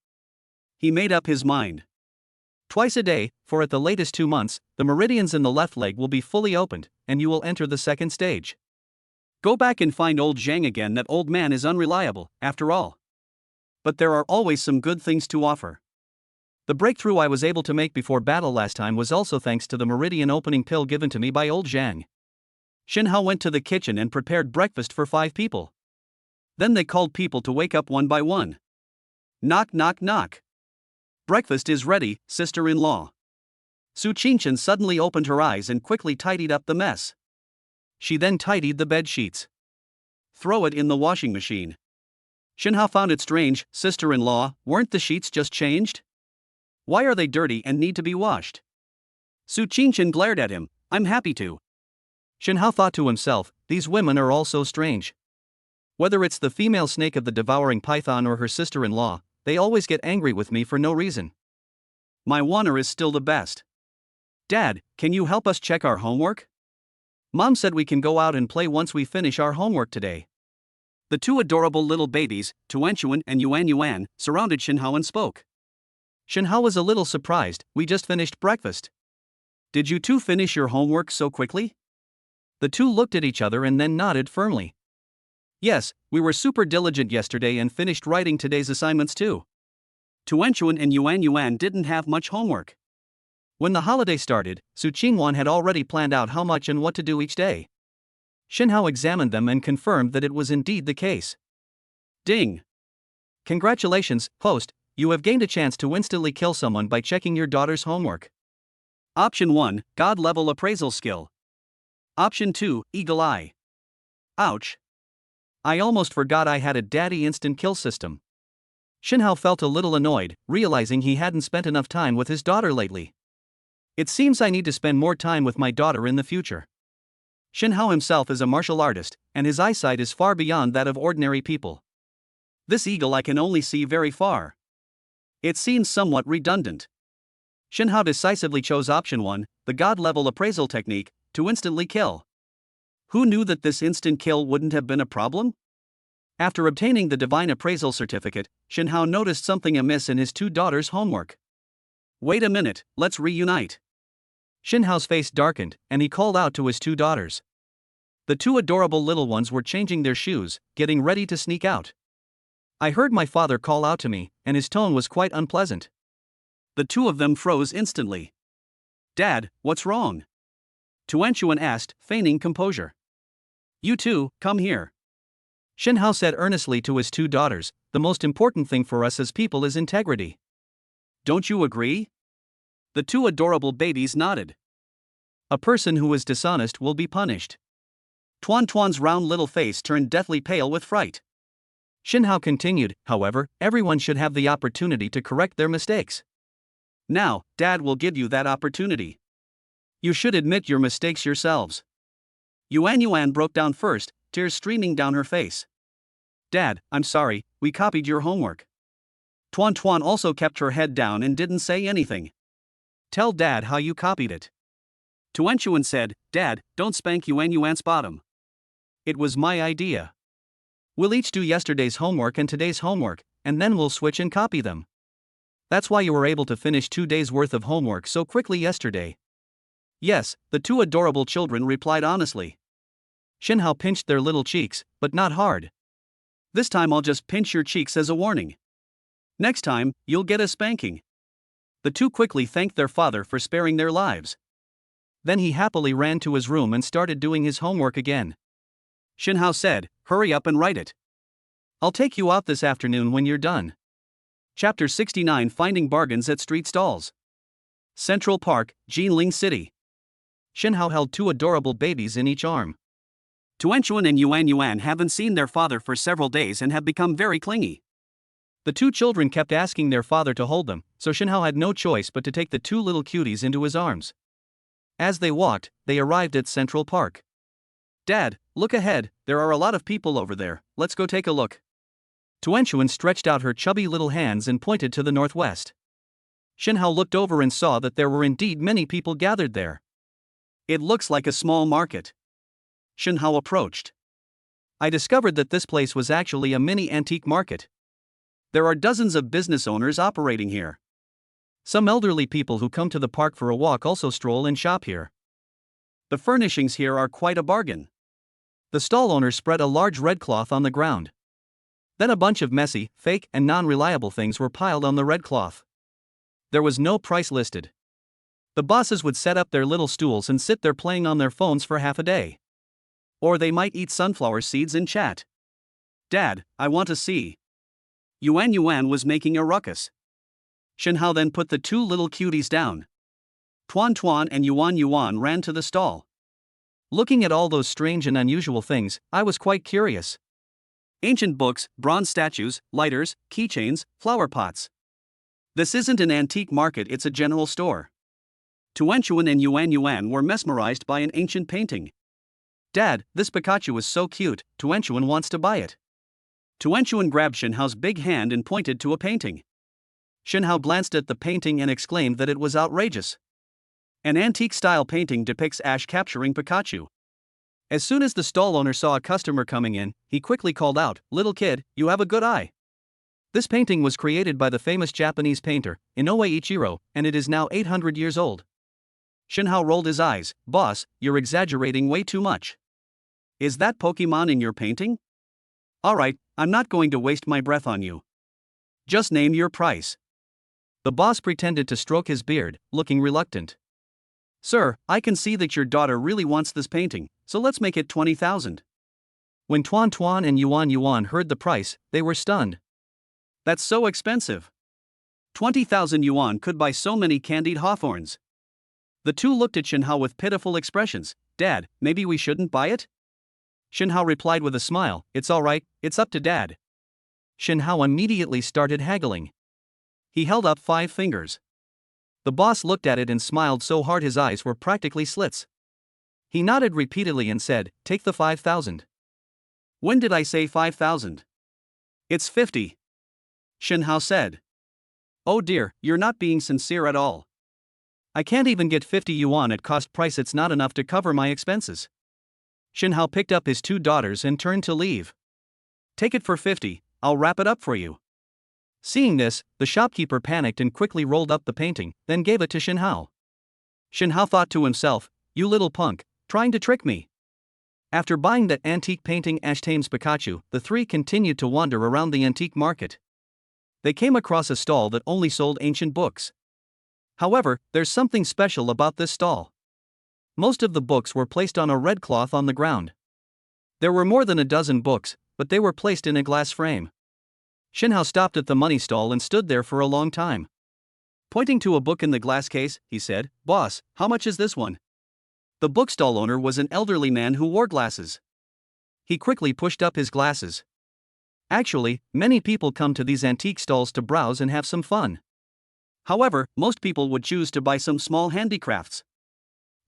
He made up his mind. Twice a day, for at the latest 2 months, the meridians in the left leg will be fully opened, and you will enter the second stage. Go back and find old Zhang again. That old man is unreliable, after all. But there are always some good things to offer. The breakthrough I was able to make before battle last time was also thanks to the meridian opening pill given to me by old Zhang. Shinhao went to the kitchen and prepared breakfast for 5 people. Then they called people to wake up one by one. Knock, knock, knock. Breakfast is ready, sister-in-law. Su Qingshan suddenly opened her eyes and quickly tidied up the mess. She then tidied the bed sheets. Throw it in the washing machine. Shinhao found it strange. Sister-in-law, weren't the sheets just changed? Why are they dirty and need to be washed? Su Qingshan glared at him. I'm happy to. Shinhao thought to himself, these women are all so strange. Whether it's the female snake of the devouring python or her sister-in-law, they always get angry with me for no reason. My Wanner is still the best. Dad, can you help us check our homework? Mom said we can go out and play once we finish our homework today. The 2 adorable little babies, Tuanchuan and Yuan, surrounded Shinhao and spoke. Shinhao was a little surprised. We just finished breakfast. Did you 2 finish your homework so quickly? The 2 looked at each other and then nodded firmly. Yes, we were super diligent yesterday and finished writing today's assignments too. Tuanchuan and Yuan didn't have much homework. When the holiday started, Su Qingwan had already planned out how much and what to do each day. Shinhao examined them and confirmed that it was indeed the case. Ding! Congratulations, host, you have gained a chance to instantly kill someone by checking your daughter's homework. Option 1, God level appraisal skill. Option 2, Eagle Eye. Ouch! I almost forgot I had a daddy instant kill system. Shinhao felt a little annoyed, realizing he hadn't spent enough time with his daughter lately. It seems I need to spend more time with my daughter in the future. Shinhao himself is a martial artist, and his eyesight is far beyond that of ordinary people. This eagle I can only see very far. It seems somewhat redundant. Shinhao decisively chose option 1, the God-level appraisal technique, to instantly kill. Who knew that this instant kill wouldn't have been a problem? After obtaining the divine appraisal certificate, Shinhao noticed something amiss in his 2 daughters' homework. Wait a minute, let's reunite. Shinhao's face darkened, and he called out to his 2 daughters. The 2 adorable little ones were changing their shoes, getting ready to sneak out. I heard my father call out to me, and his tone was quite unpleasant. The 2 of them froze instantly. Dad, what's wrong? Tuanchuan asked, feigning composure. You 2, come here. Shinhao said earnestly to his 2 daughters, the most important thing for us as people is integrity. Don't you agree? The 2 adorable babies nodded. A person who is dishonest will be punished. Tuan's round little face turned deathly pale with fright. Shinhao continued, however, everyone should have the opportunity to correct their mistakes. Now, Dad will give you that opportunity. You should admit your mistakes yourselves. Yuan broke down first, tears streaming down her face. Dad, I'm sorry, we copied your homework. Tuan also kept her head down and didn't say anything. Tell Dad how you copied it. Tuan said, Dad, don't spank Yuan's bottom. It was my idea. We'll each do yesterday's homework and today's homework, and then we'll switch and copy them. That's why you were able to finish 2 days' worth of homework so quickly yesterday. Yes, the two adorable children replied honestly. Shinhao pinched their little cheeks, but not hard. This time I'll just pinch your cheeks as a warning. Next time, you'll get a spanking. The two quickly thanked their father for sparing their lives. Then he happily ran to his room and started doing his homework again. Shinhao said, hurry up and write it. I'll take you out this afternoon when you're done. Chapter 69 Finding Bargains at Street Stalls. Central Park, Jinling City. Shinhao held two adorable babies in each arm. Tuan and Yuan haven't seen their father for several days and have become very clingy. The two children kept asking their father to hold them, so Shinhao had no choice but to take the two little cuties into his arms. As they walked, they arrived at Central Park. Dad, look ahead, there are a lot of people over there, let's go take a look. Tuan stretched out her chubby little hands and pointed to the northwest. Shinhao looked over and saw that there were indeed many people gathered there. It looks like a small market. Shinhao approached. I discovered that this place was actually a mini antique market. There are dozens of business owners operating here. Some elderly people who come to the park for a walk also stroll and shop here. The furnishings here are quite a bargain. The stall owner spread a large red cloth on the ground. Then a bunch of messy, fake, and non-reliable things were piled on the red cloth. There was no price listed. The bosses would set up their little stools and sit there playing on their phones for half a day. Or they might eat sunflower seeds and chat. Dad, I want to see. Yuan was making a ruckus. Shinhao then put the two little cuties down. Tuan and Yuan ran to the stall. Looking at all those strange and unusual things, I was quite curious. Ancient books, bronze statues, lighters, keychains, flower pots. This isn't an antique market, it's a general store. Tuan and Yuan were mesmerized by an ancient painting. Dad, this Pikachu is so cute, Tuan wants to buy it. Tuan grabbed Shinhao's big hand and pointed to a painting. Shinhao glanced at the painting and exclaimed that it was outrageous. An antique-style painting depicts Ash capturing Pikachu. As soon as the stall owner saw a customer coming in, he quickly called out, "Little kid, you have a good eye." This painting was created by the famous Japanese painter, Inoue Ichiro, and it is now 800 years old. Shinhao rolled his eyes. Boss, you're exaggerating way too much. Is that Pokemon in your painting? Alright, I'm not going to waste my breath on you. Just name your price. The boss pretended to stroke his beard, looking reluctant. Sir, I can see that your daughter really wants this painting, so let's make it 20,000. When Tuan and Yuan heard the price, they were stunned. That's so expensive. 20,000 yuan could buy so many candied hawthorns. The two looked at Shinhao with pitiful expressions. Dad, maybe we shouldn't buy it? Shinhao replied with a smile, it's alright, it's up to Dad. Shinhao immediately started haggling. He held up 5 fingers. The boss looked at it and smiled so hard his eyes were practically slits. He nodded repeatedly and said, take the 5,000. When did I say 5,000? It's 50. Shinhao said. Oh dear, you're not being sincere at all. I can't even get 50 yuan at cost price, it's not enough to cover my expenses. Shinhao picked up his 2 daughters and turned to leave. Take it for 50, I'll wrap it up for you. Seeing this, the shopkeeper panicked and quickly rolled up the painting, then gave it to Shinhao. Shinhao thought to himself, you little punk, trying to trick me. After buying that antique painting Ash tames Pikachu, the three continued to wander around the antique market. They came across a stall that only sold ancient books. However, there's something special about this stall. Most of the books were placed on a red cloth on the ground. There were more than a dozen books, but they were placed in a glass frame. Shinhao stopped at the money stall and stood there for a long time. Pointing to a book in the glass case, he said, Boss, how much is this one? The bookstall owner was an elderly man who wore glasses. He quickly pushed up his glasses. Actually, many people come to these antique stalls to browse and have some fun. However, most people would choose to buy some small handicrafts.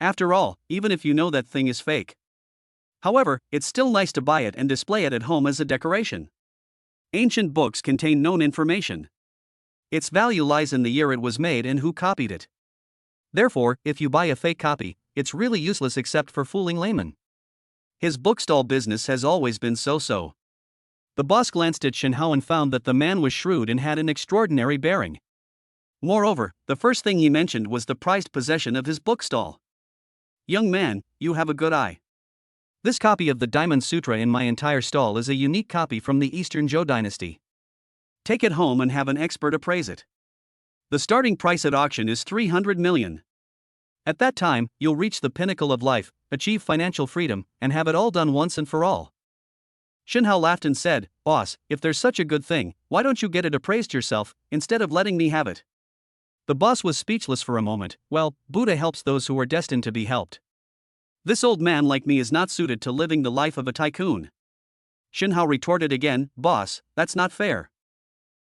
After all, even if you know that thing is fake. However, it's still nice to buy it and display it at home as a decoration. Ancient books contain known information. Its value lies in the year it was made and who copied it. Therefore, if you buy a fake copy, it's really useless except for fooling laymen. His bookstall business has always been so-so. The boss glanced at Shen Hao and found that the man was shrewd and had an extraordinary bearing. Moreover, the first thing he mentioned was the prized possession of his bookstall. Young man, you have a good eye. This copy of the Diamond Sutra in my entire stall is a unique copy from the Eastern Zhou dynasty. Take it home and have an expert appraise it. The starting price at auction is 300 million. At that time, you'll reach the pinnacle of life, achieve financial freedom, and have it all done once and for all. Shen Hao laughed and said, Boss, if there's such a good thing, why don't you get it appraised yourself, instead of letting me have it? The boss was speechless for a moment. Well, Buddha helps those who are destined to be helped. This old man like me is not suited to living the life of a tycoon. Shen Hao retorted again, Boss, that's not fair.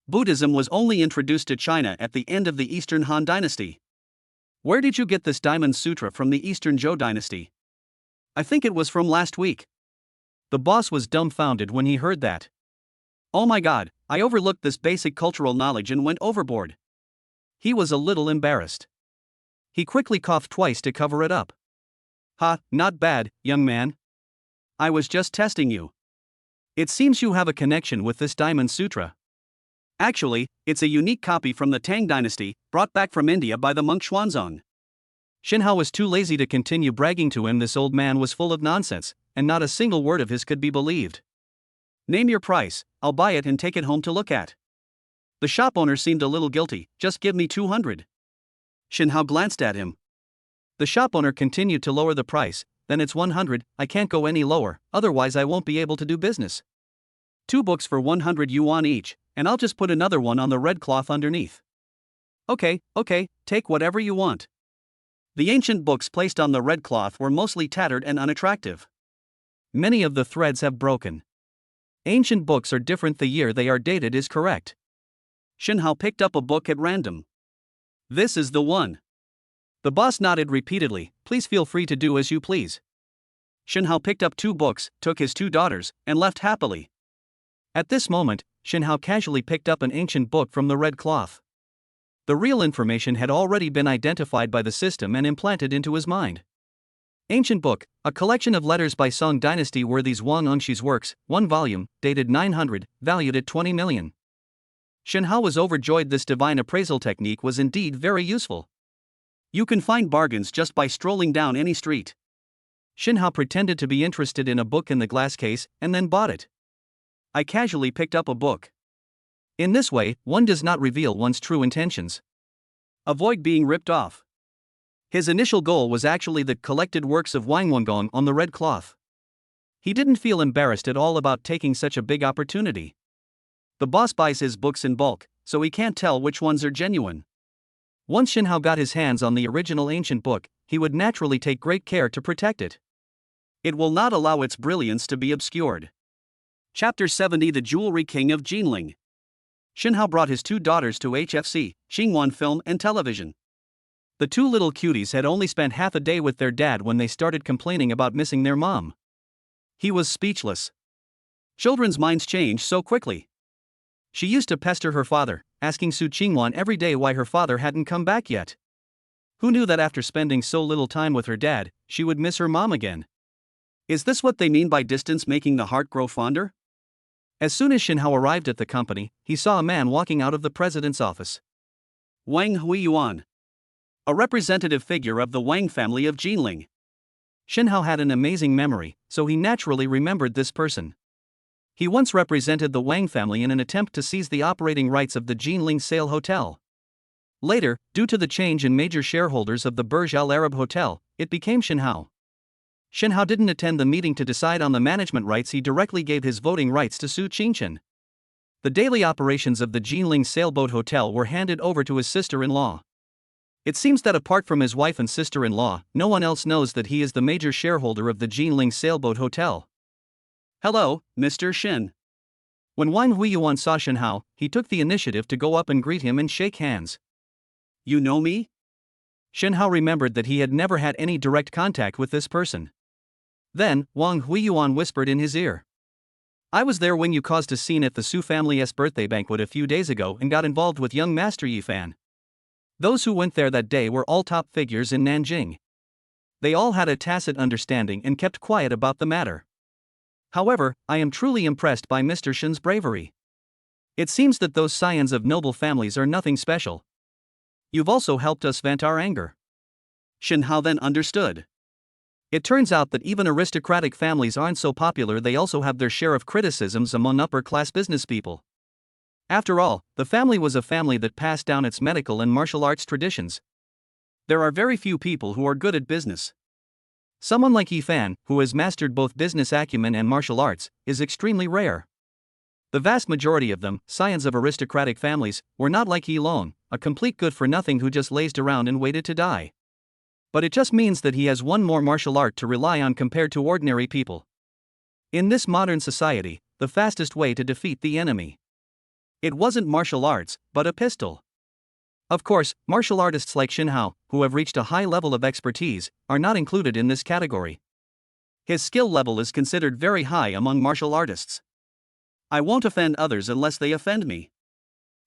Buddhism was only introduced to China at the end of the Eastern Han dynasty. Where did you get this Diamond Sutra from the Eastern Zhou dynasty? I think it was from last week. The boss was dumbfounded when he heard that. Oh my god, I overlooked this basic cultural knowledge and went overboard. He was a little embarrassed. He quickly coughed twice to cover it up. Ha, not bad, young man. I was just testing you. It seems you have a connection with this Diamond Sutra. Actually, it's a unique copy from the Tang dynasty, brought back from India by the monk Xuanzang. Shen Hao was too lazy to continue bragging to him. This old man was full of nonsense, and not a single word of his could be believed. Name your price, I'll buy it and take it home to look at. The shop owner seemed a little guilty, just give me 200. Shen Hao glanced at him. The shop owner continued to lower the price, then it's 100, I can't go any lower, otherwise I won't be able to do business. 2 books for 100 yuan each, and I'll just put another one on the red cloth underneath. Okay, take whatever you want. The ancient books placed on the red cloth were mostly tattered and unattractive. Many of the threads have broken. Ancient books are different, the year they are dated is correct. Shen Hao picked up a book at random. This is the one. The boss nodded repeatedly, please feel free to do as you please. Shen Hao picked up 2 books, took his 2 daughters, and left happily. At this moment, Shen Hao casually picked up an ancient book from the red cloth. The real information had already been identified by the system and implanted into his mind. Ancient book, a collection of letters by Song dynasty worthies Wang Engshi's works, 1 volume, dated 900, valued at 20 million. Shen Hao was overjoyed. This divine appraisal technique was indeed very useful. You can find bargains just by strolling down any street. Shen Hao pretended to be interested in a book in the glass case and then bought it. I casually picked up a book. In this way, one does not reveal one's true intentions. Avoid being ripped off. His initial goal was actually the collected works of Wang Wangong on the red cloth. He didn't feel embarrassed at all about taking such a big opportunity. The boss buys his books in bulk, so he can't tell which ones are genuine. Once Shen Hao got his hands on the original ancient book, he would naturally take great care to protect it. It will not allow its brilliance to be obscured. Chapter 70 The Jewelry King of Jinling. Shen Hao brought his 2 daughters to HFC, Xinguan Film and Television. The 2 little cuties had only spent half a day with their dad when they started complaining about missing their mom. He was speechless. Children's minds change so quickly. She used to pester her father, asking Su Qingwan every day why her father hadn't come back yet. Who knew that after spending so little time with her dad, she would miss her mom again? Is this what they mean by distance making the heart grow fonder? As soon as Shen Hao arrived at the company, he saw a man walking out of the president's office. Wang Huiyuan. A representative figure of the Wang family of Jinling. Shen Hao had an amazing memory, so he naturally remembered this person. He once represented the Wang family in an attempt to seize the operating rights of the Jinling Sale Hotel. Later, due to the change in major shareholders of the Burj Al Arab Hotel, it became Shen Hao. Shen Hao didn't attend the meeting to decide on the management rights, he directly gave his voting rights to Su Qingchen. The daily operations of the Jinling Sailboat Hotel were handed over to his sister-in-law. It seems that apart from his wife and sister-in-law, no one else knows that he is the major shareholder of the Jinling Sailboat Hotel. Hello, Mr. Shen. When Wang Huiyuan saw Shen Hao, he took the initiative to go up and greet him and shake hands. You know me? Shen Hao remembered that he had never had any direct contact with this person. Then, Wang Huiyuan whispered in his ear. I was there when you caused a scene at the Su family's birthday banquet a few days ago and got involved with young Master Yi Fan. Those who went there that day were all top figures in Nanjing. They all had a tacit understanding and kept quiet about the matter. However, I am truly impressed by Mr. Shen's bravery. It seems that those scions of noble families are nothing special. You've also helped us vent our anger. Shen Hao then understood. It turns out that even aristocratic families aren't so popular, they also have their share of criticisms among upper-class business people. After all, the family was a family that passed down its medical and martial arts traditions. There are very few people who are good at business. Someone like Yi Fan, who has mastered both business acumen and martial arts, is extremely rare. The vast majority of them, scions of aristocratic families, were not like Yi Long, a complete good-for-nothing who just lazed around and waited to die. But it just means that he has one more martial art to rely on compared to ordinary people. In this modern society, the fastest way to defeat the enemy. It wasn't martial arts, but a pistol. Of course, martial artists like Shen Hao, who have reached a high level of expertise, are not included in this category. His skill level is considered very high among martial artists. I won't offend others unless they offend me.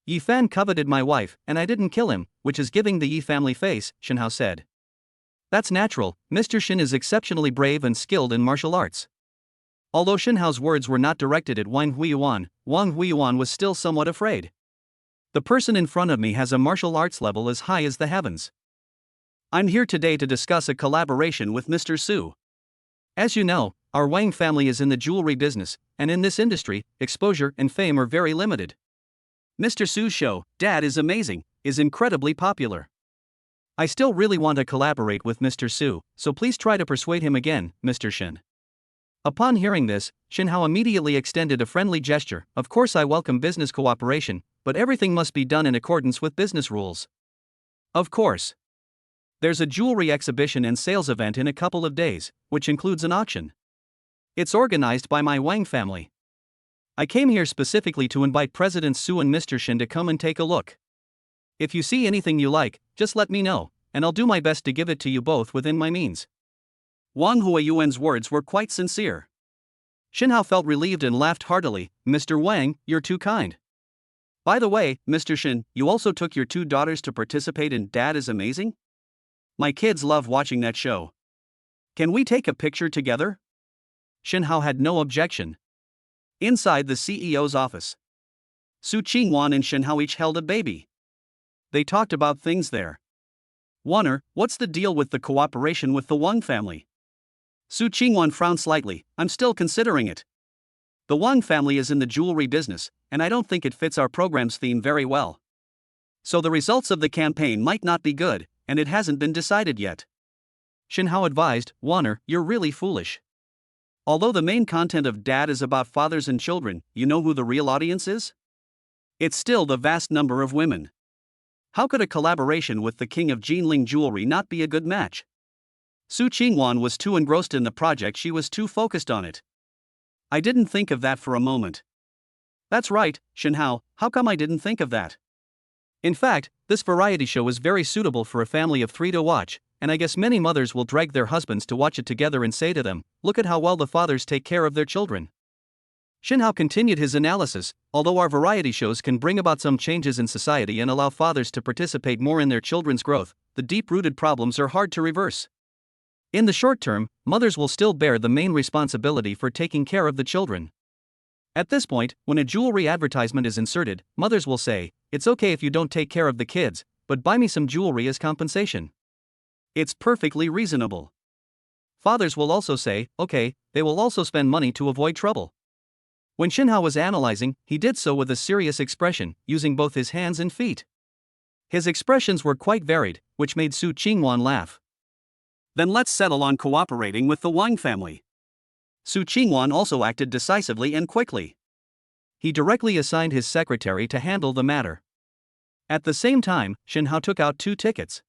Yi Fan coveted my wife, and I didn't kill him, which is giving the Yi family face, Shen Hao said. That's natural, Mr. Shen is exceptionally brave and skilled in martial arts. Although Shen Hao's words were not directed at Wang Huiyuan was still somewhat afraid. The person in front of me has a martial arts level as high as the heavens. I'm here today to discuss a collaboration with Mr. Su. As you know, our Wang family is in the jewelry business, and in this industry, exposure and fame are very limited. Mr. Su's show, Dad is Amazing, is incredibly popular. I still really want to collaborate with Mr. Su, so please try to persuade him again, Mr. Shen. Upon hearing this, Shen Hao immediately extended a friendly gesture. Of course, I welcome business cooperation, but everything must be done in accordance with business rules. Of course. There's a jewelry exhibition and sales event in a couple of days, which includes an auction. It's organized by my Wang family. I came here specifically to invite President Su and Mr. Shen to come and take a look. If you see anything you like, just let me know, and I'll do my best to give it to you both within my means. Wang Huiyuan's words were quite sincere. Shen Hao felt relieved and laughed heartily. Mr. Wang, you're too kind. By the way, Mr. Shen, you also took your 2 daughters to participate in Dad is Amazing? My kids love watching that show. Can we take a picture together? Shen Hao had no objection. Inside the CEO's office, Su Qingwan and Shen Hao each held a baby. They talked about things there. Warner, what's the deal with the cooperation with the Wang family? Su Qingwan frowned slightly. I'm still considering it. The Wang family is in the jewelry business, and I don't think it fits our program's theme very well. So the results of the campaign might not be good, and it hasn't been decided yet. Shen Hao advised. Warner, you're really foolish. Although the main content of Dad is about fathers and children, you know who the real audience is? It's still the vast number of women. How could a collaboration with the king of Jinling jewelry not be a good match? Su Qingwan was too engrossed in the project, she was too focused on it. I didn't think of that for a moment. That's right, Shen Hao, how come I didn't think of that? In fact, this variety show is very suitable for a family of 3 to watch, and I guess many mothers will drag their husbands to watch it together and say to them, look at how well the fathers take care of their children. Shen Hao continued his analysis. Although our variety shows can bring about some changes in society and allow fathers to participate more in their children's growth, the deep-rooted problems are hard to reverse. In the short term, mothers will still bear the main responsibility for taking care of the children. At this point, when a jewelry advertisement is inserted, mothers will say, it's okay if you don't take care of the kids, but buy me some jewelry as compensation. It's perfectly reasonable. Fathers will also say, okay, they will also spend money to avoid trouble. When Shen Hao was analyzing, he did so with a serious expression, using both his hands and feet. His expressions were quite varied, which made Su Qingwan laugh. Then let's settle on cooperating with the Wang family. Su Qingwan also acted decisively and quickly. He directly assigned his secretary to handle the matter. At the same time, Shen Hao took out 2 tickets.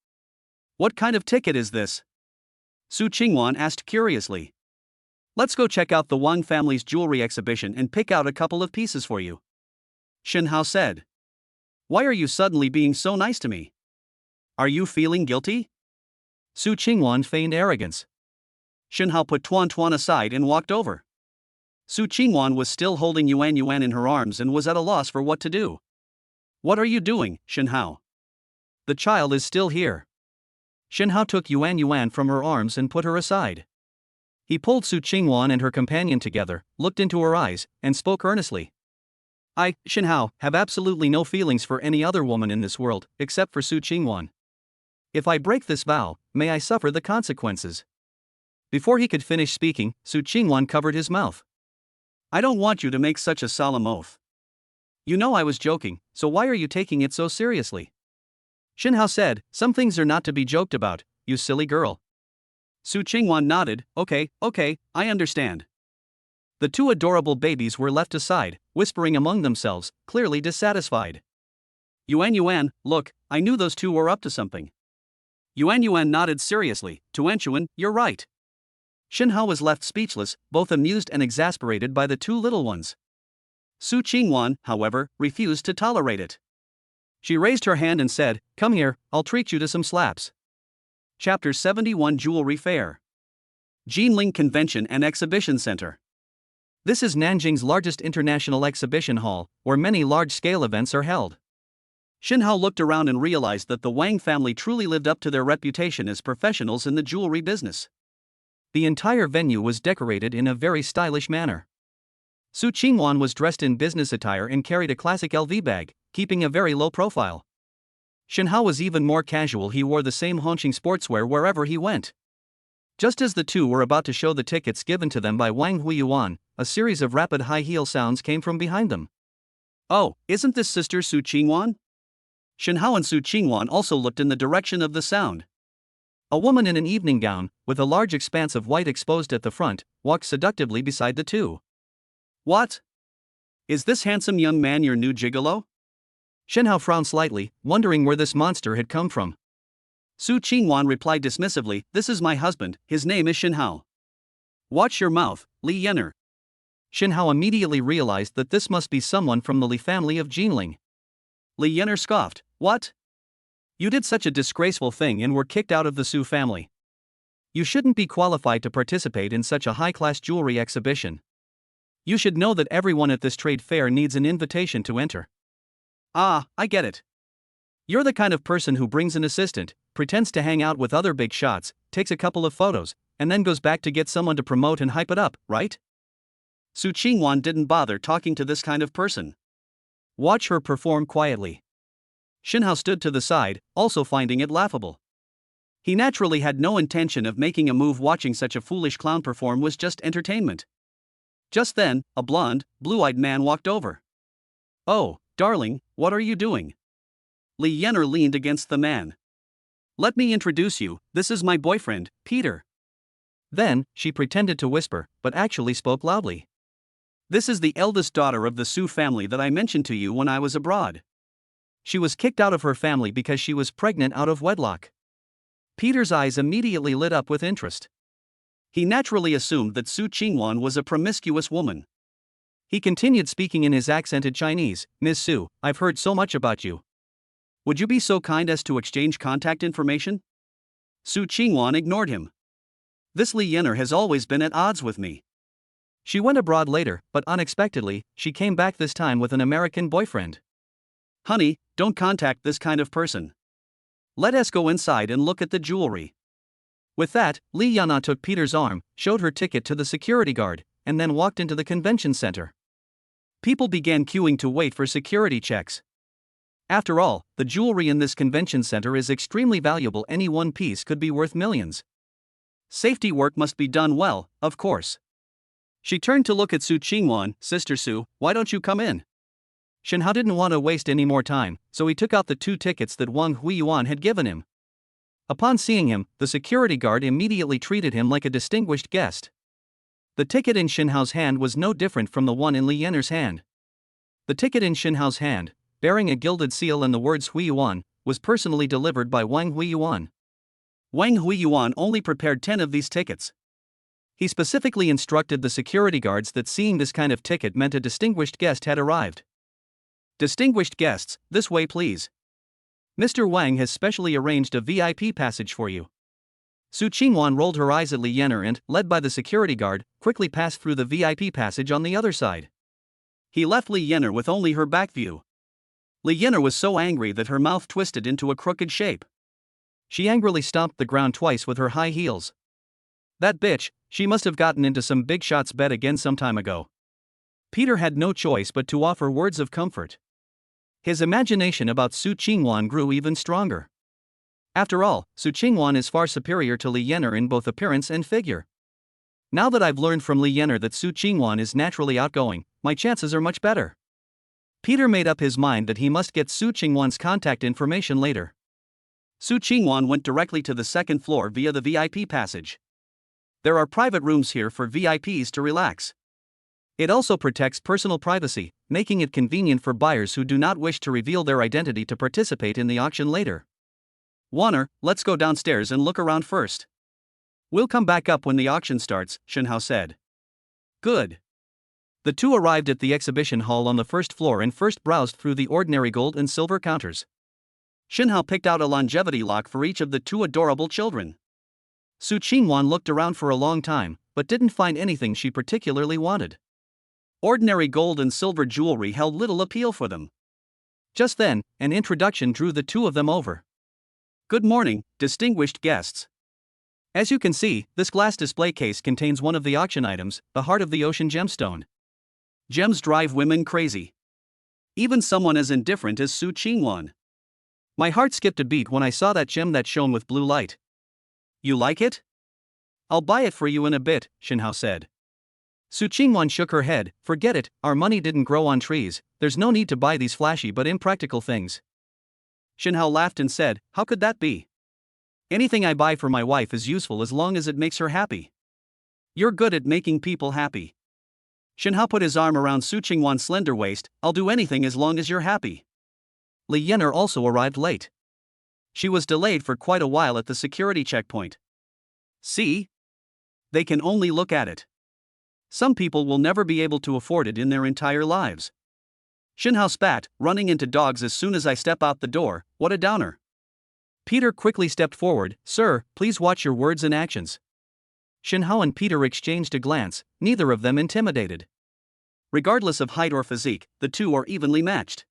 What kind of ticket is this? Su Qingwan asked curiously. Let's go check out the Wang family's jewelry exhibition and pick out a couple of pieces for you, Shen Hao said. Why are you suddenly being so nice to me? Are you feeling guilty? Su Qingwan feigned arrogance. Shen Hao put Tuan Tuan aside and walked over. Su Qingwan was still holding Yuan Yuan in her arms and was at a loss for what to do. What are you doing, Shen Hao? The child is still here. Shenhao took Yuan Yuan from her arms and put her aside. He pulled Su Qingwan and her companion together, looked into her eyes, and spoke earnestly. I, Shenhao, have absolutely no feelings for any other woman in this world, except for Su Qingwan. If I break this vow, may I suffer the consequences. Before he could finish speaking, Su Qingwan covered his mouth. I don't want you to make such a solemn oath. You know I was joking, so why are you taking it so seriously? Shenhao said, some things are not to be joked about, you silly girl. Su Qingwan nodded, okay, I understand. The two adorable babies were left aside, whispering among themselves, clearly dissatisfied. Yuan Yuan, look, I knew those two were up to something. Yuan Yuan nodded seriously, Tuanchuan, you're right. Shenhao was left speechless, both amused and exasperated by the two little ones. Su Qingwan, however, refused to tolerate it. She raised her hand and said, come here, I'll treat you to some slaps. Chapter 71 Jewelry Fair. Jinling Convention and Exhibition Center. This is Nanjing's largest international exhibition hall, where many large-scale events are held. Shenhao looked around and realized that the Wang family truly lived up to their reputation as professionals in the jewelry business. The entire venue was decorated in a very stylish manner. Su Qingwan was dressed in business attire and carried a classic LV bag, keeping a very low profile. Shenhao was even more casual, he wore the same Hongqing sportswear wherever he went. Just as the two were about to show the tickets given to them by Wang Huiyuan, a series of rapid high-heel sounds came from behind them. Oh, isn't this Sister Su Qingwan? Shenhao and Su Qingwan also looked in the direction of the sound. A woman in an evening gown, with a large expanse of white exposed at the front, walked seductively beside the two. What? Is this handsome young man your new gigolo? Shenhao frowned slightly, wondering where this monster had come from. Su Qingwan replied dismissively, this is my husband, his name is Shenhao. Watch your mouth, Li Yener. Shenhao immediately realized that this must be someone from the Li family of Jinling. Li Yener scoffed, what? You did such a disgraceful thing and were kicked out of the Su family. You shouldn't be qualified to participate in such a high-class jewelry exhibition. You should know that everyone at this trade fair needs an invitation to enter. Ah, I get it. You're the kind of person who brings an assistant, pretends to hang out with other big shots, takes a couple of photos, and then goes back to get someone to promote and hype it up, right? Su Qingwan didn't bother talking to this kind of person. Watch her perform quietly. Shenhao stood to the side, also finding it laughable. He naturally had no intention of making a move. Watching such a foolish clown perform was just entertainment. Just then, a blonde, blue-eyed man walked over. Oh, darling, what are you doing? Li Yener leaned against the man. Let me introduce you, this is my boyfriend, Peter. Then, she pretended to whisper, but actually spoke loudly. This is the eldest daughter of the Su family that I mentioned to you when I was abroad. She was kicked out of her family because she was pregnant out of wedlock. Peter's eyes immediately lit up with interest. He naturally assumed that Su Qingwan was a promiscuous woman. He continued speaking in his accented Chinese, Ms. Su, I've heard so much about you. Would you be so kind as to exchange contact information? Su Qingwan ignored him. This Li Yener has always been at odds with me. She went abroad later, but unexpectedly, she came back this time with an American boyfriend. Honey, don't contact this kind of person. Let us go inside and look at the jewelry. With that, Li Yana took Peter's arm, showed her ticket to the security guard, and then walked into the convention center. People began queuing to wait for security checks. After all, the jewelry in this convention center is extremely valuable. Any one piece could be worth millions. Safety work must be done well, of course. She turned to look at Su Qingwan. Sister Su, why don't you come in? Shenhao didn't want to waste any more time, so he took out the 2 tickets that Wang Huiyuan had given him. Upon seeing him, the security guard immediately treated him like a distinguished guest. The ticket in Shenhao's hand was no different from the one in Li Yener's hand. The ticket in Shenhao's hand, bearing a gilded seal and the words Huiyuan, was personally delivered by Wang Huiyuan. Wang Huiyuan only prepared 10 of these tickets. He specifically instructed the security guards that seeing this kind of ticket meant a distinguished guest had arrived. Distinguished guests, this way please. Mr. Wang has specially arranged a VIP passage for you. Su Qingwan rolled her eyes at Li Yener and, led by the security guard, quickly passed through the VIP passage on the other side. He left Li Yener with only her back view. Li Yenner was so angry that her mouth twisted into a crooked shape. She angrily stomped the ground twice with her high heels. That bitch, she must have gotten into some big shot's bed again some time ago. Peter had no choice but to offer words of comfort. His imagination about Su Qingwan grew even stronger. After all, Su Qingwan is far superior to Li Yenner in both appearance and figure. Now that I've learned from Li Yenner that Su Qingwan is naturally outgoing, my chances are much better. Peter made up his mind that he must get Su Qingwan's contact information later. Su Qingwan went directly to the second floor via the VIP passage. There are private rooms here for VIPs to relax. It also protects personal privacy, making it convenient for buyers who do not wish to reveal their identity to participate in the auction later. Warner, let's go downstairs and look around first. We'll come back up when the auction starts, Shenhao said. Good. The two arrived at the exhibition hall on the first floor and first browsed through the ordinary gold and silver counters. Shenhao picked out a longevity lock for each of the two adorable children. Su Qingwan looked around for a long time, but didn't find anything she particularly wanted. Ordinary gold and silver jewelry held little appeal for them. Just then, an introduction drew the two of them over. Good morning, distinguished guests. As you can see, this glass display case contains one of the auction items, the Heart of the Ocean gemstone. Gems drive women crazy. Even someone as indifferent as Su Qingwan. My heart skipped a beat when I saw that gem that shone with blue light. You like it? I'll buy it for you in a bit, Shenhao said. Su Qingwan shook her head. Forget it, our money didn't grow on trees, there's no need to buy these flashy but impractical things. Shenhao laughed and said, how could that be? Anything I buy for my wife is useful as long as it makes her happy. You're good at making people happy. Shenhao put his arm around Su Qingwan's slender waist. I'll do anything as long as you're happy. Li Yenner also arrived late. She was delayed for quite a while at the security checkpoint. See? They can only look at it. Some people will never be able to afford it in their entire lives. Shenhao spat, running into dogs as soon as I step out the door, what a downer. Peter quickly stepped forward. Sir, please watch your words and actions. Shenhao and Peter exchanged a glance, neither of them intimidated. Regardless of height or physique, the two are evenly matched.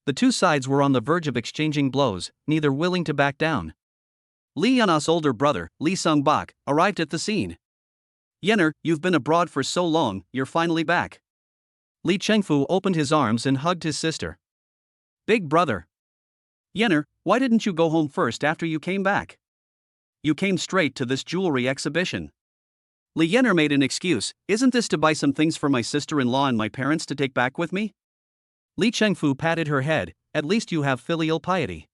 The two sides were on the verge of exchanging blows, neither willing to back down. Li Yanna's older brother, Li Sungbak, arrived at the scene. Yenner, you've been abroad for so long, you're finally back. Li Chengfu opened his arms and hugged his sister. Big brother. Yenner, why didn't you go home first after you came back? You came straight to this jewelry exhibition. Li Yenner made an excuse. Isn't this to buy some things for my sister-in-law and my parents to take back with me? Li Chengfu patted her head. At least you have filial piety.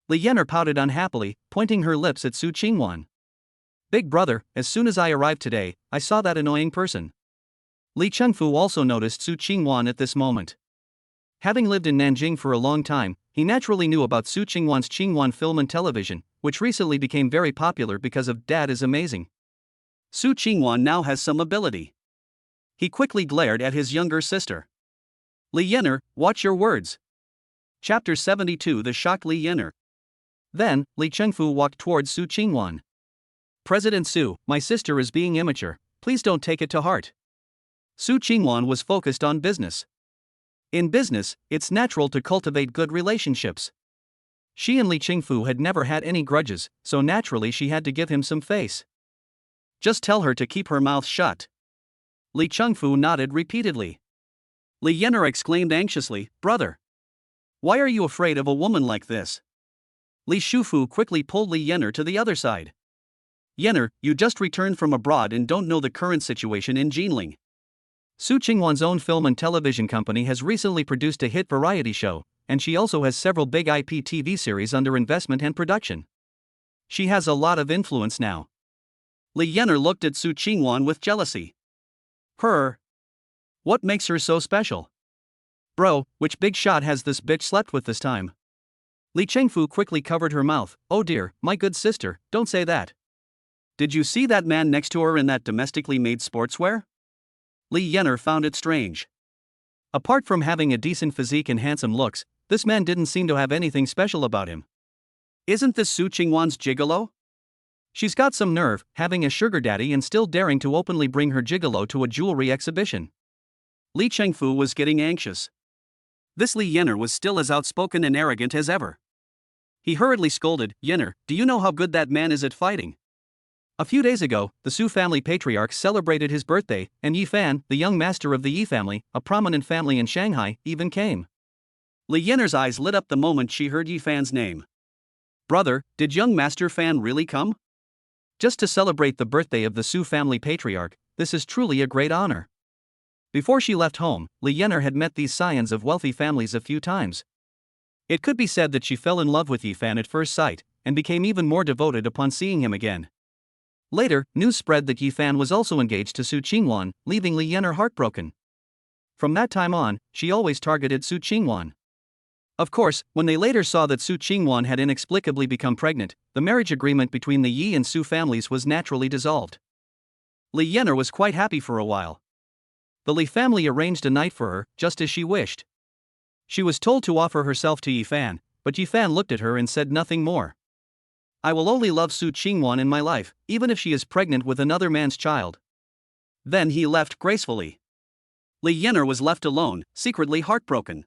Li Yenner pouted unhappily, pointing her lips at Su Qingwan. Big brother, as soon as I arrived today, I saw that annoying person. Li Chengfu also noticed Su Qingwan at this moment. Having lived in Nanjing for a long time, he naturally knew about Su Qingwan's Qingwan Film and Television, which recently became very popular because of Dad is Amazing. Su Qingwan now has some ability. He quickly glared at his younger sister. Li Yenner, watch your words. Chapter 72 The Shocked Li Yenner. Then, Li Chengfu walked towards Su Qingwan. President Su, my sister is being immature, please don't take it to heart. Su Qingwan was focused on business. In business, it's natural to cultivate good relationships. She and Li Chengfu had never had any grudges, so naturally she had to give him some face. Just tell her to keep her mouth shut. Li Chengfu nodded repeatedly. Li Yenner exclaimed anxiously, brother. Why are you afraid of a woman like this? Li Shufu quickly pulled Li Yenner to the other side. Yenner, you just returned from abroad and don't know the current situation in Jinling. Su Qingwan's own film and television company has recently produced a hit variety show, and she also has several big IP TV series under investment and production. She has a lot of influence now. Li Yenner looked at Su Qingwan with jealousy. Her. What makes her so special? Bro, which big shot has this bitch slept with this time? Li Chengfu quickly covered her mouth. Oh dear, my good sister, don't say that. Did you see that man next to her in that domestically made sportswear? Li Yenner found it strange. Apart from having a decent physique and handsome looks, this man didn't seem to have anything special about him. Isn't this Su Qingwan's gigolo? She's got some nerve, having a sugar daddy and still daring to openly bring her gigolo to a jewelry exhibition. Li Chengfu was getting anxious. This Li Yener was still as outspoken and arrogant as ever. He hurriedly scolded, "Yener, do you know how good that man is at fighting?" A few days ago, the Su family patriarch celebrated his birthday, and Yi Fan, the young master of the Yi family, a prominent family in Shanghai, even came. Li Yener's eyes lit up the moment she heard Yi Fan's name. Brother, did young Master Fan really come? Just to celebrate the birthday of the Su family patriarch, this is truly a great honor. Before she left home, Li Yener had met these scions of wealthy families a few times. It could be said that she fell in love with Yi Fan at first sight, and became even more devoted upon seeing him again. Later, news spread that Yi Fan was also engaged to Su Qingwan, leaving Li Yener heartbroken. From that time on, she always targeted Su Qingwan. Of course, when they later saw that Su Qingwan had inexplicably become pregnant, the marriage agreement between the Yi and Su families was naturally dissolved. Li Yener was quite happy for a while. The Li family arranged a night for her, just as she wished. She was told to offer herself to Yi Fan, but Yi Fan looked at her and said nothing more. "I will only love Su Qingwan in my life, even if she is pregnant with another man's child." Then he left gracefully. Li Yener was left alone, secretly heartbroken.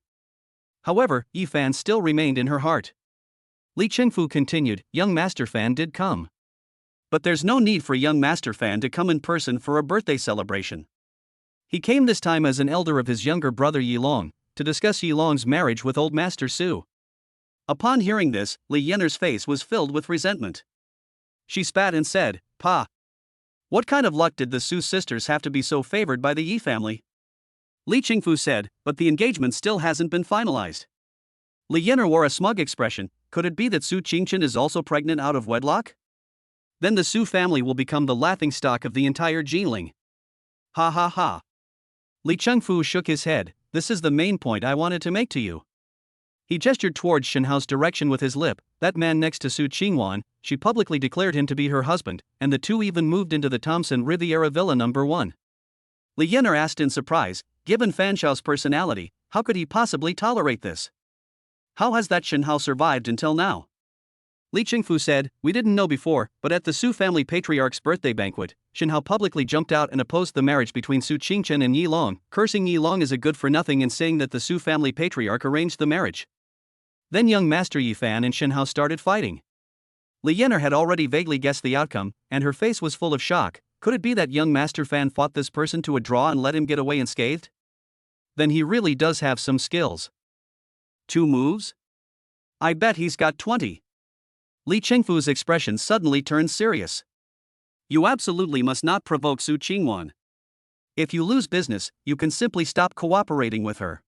However, Yi Fan still remained in her heart. Li Qingfu continued, "Young Master Fan did come. But there's no need for young Master Fan to come in person for a birthday celebration. He came this time as an elder of his younger brother Yi Long, to discuss Yi Long's marriage with old Master Su." Upon hearing this, Li Yener's face was filled with resentment. She spat and said, "Pa! What kind of luck did the Su sisters have to be so favored by the Yi family?" Li Qingfu said, "But the engagement still hasn't been finalized." Li Yener wore a smug expression. Could it be that Su Qingchen is also pregnant out of wedlock? Then the Su family will become the laughingstock of the entire Jinling. Ha ha ha. Li Qingfu shook his head. "This is the main point I wanted to make to you." He gestured towards Shenhao's direction with his lip. "That man next to Su Qingwan," she publicly declared him to be her husband, and the two even moved into the Thompson Riviera Villa No. 1. Li Yener asked in surprise, given Fan Shao's personality, how could he possibly tolerate this? How has that Shenhao survived until now? Li Qingfu said, "We didn't know before, but at the Su family patriarch's birthday banquet, Shenhao publicly jumped out and opposed the marriage between Su Qingchen and Yi Long, cursing Yi Long as a good-for-nothing and saying that the Su family patriarch arranged the marriage. Then young Master Yi Fan and Shenhao started fighting." Li Yener had already vaguely guessed the outcome, and her face was full of shock. Could it be that young Master Fan fought this person to a draw and let him get away unscathed? Then he really does have some skills. 2 moves? I bet he's got 20. Li Qingfu's expression suddenly turned serious. You absolutely must not provoke Su Qingwan. If you lose business, you can simply stop cooperating with her.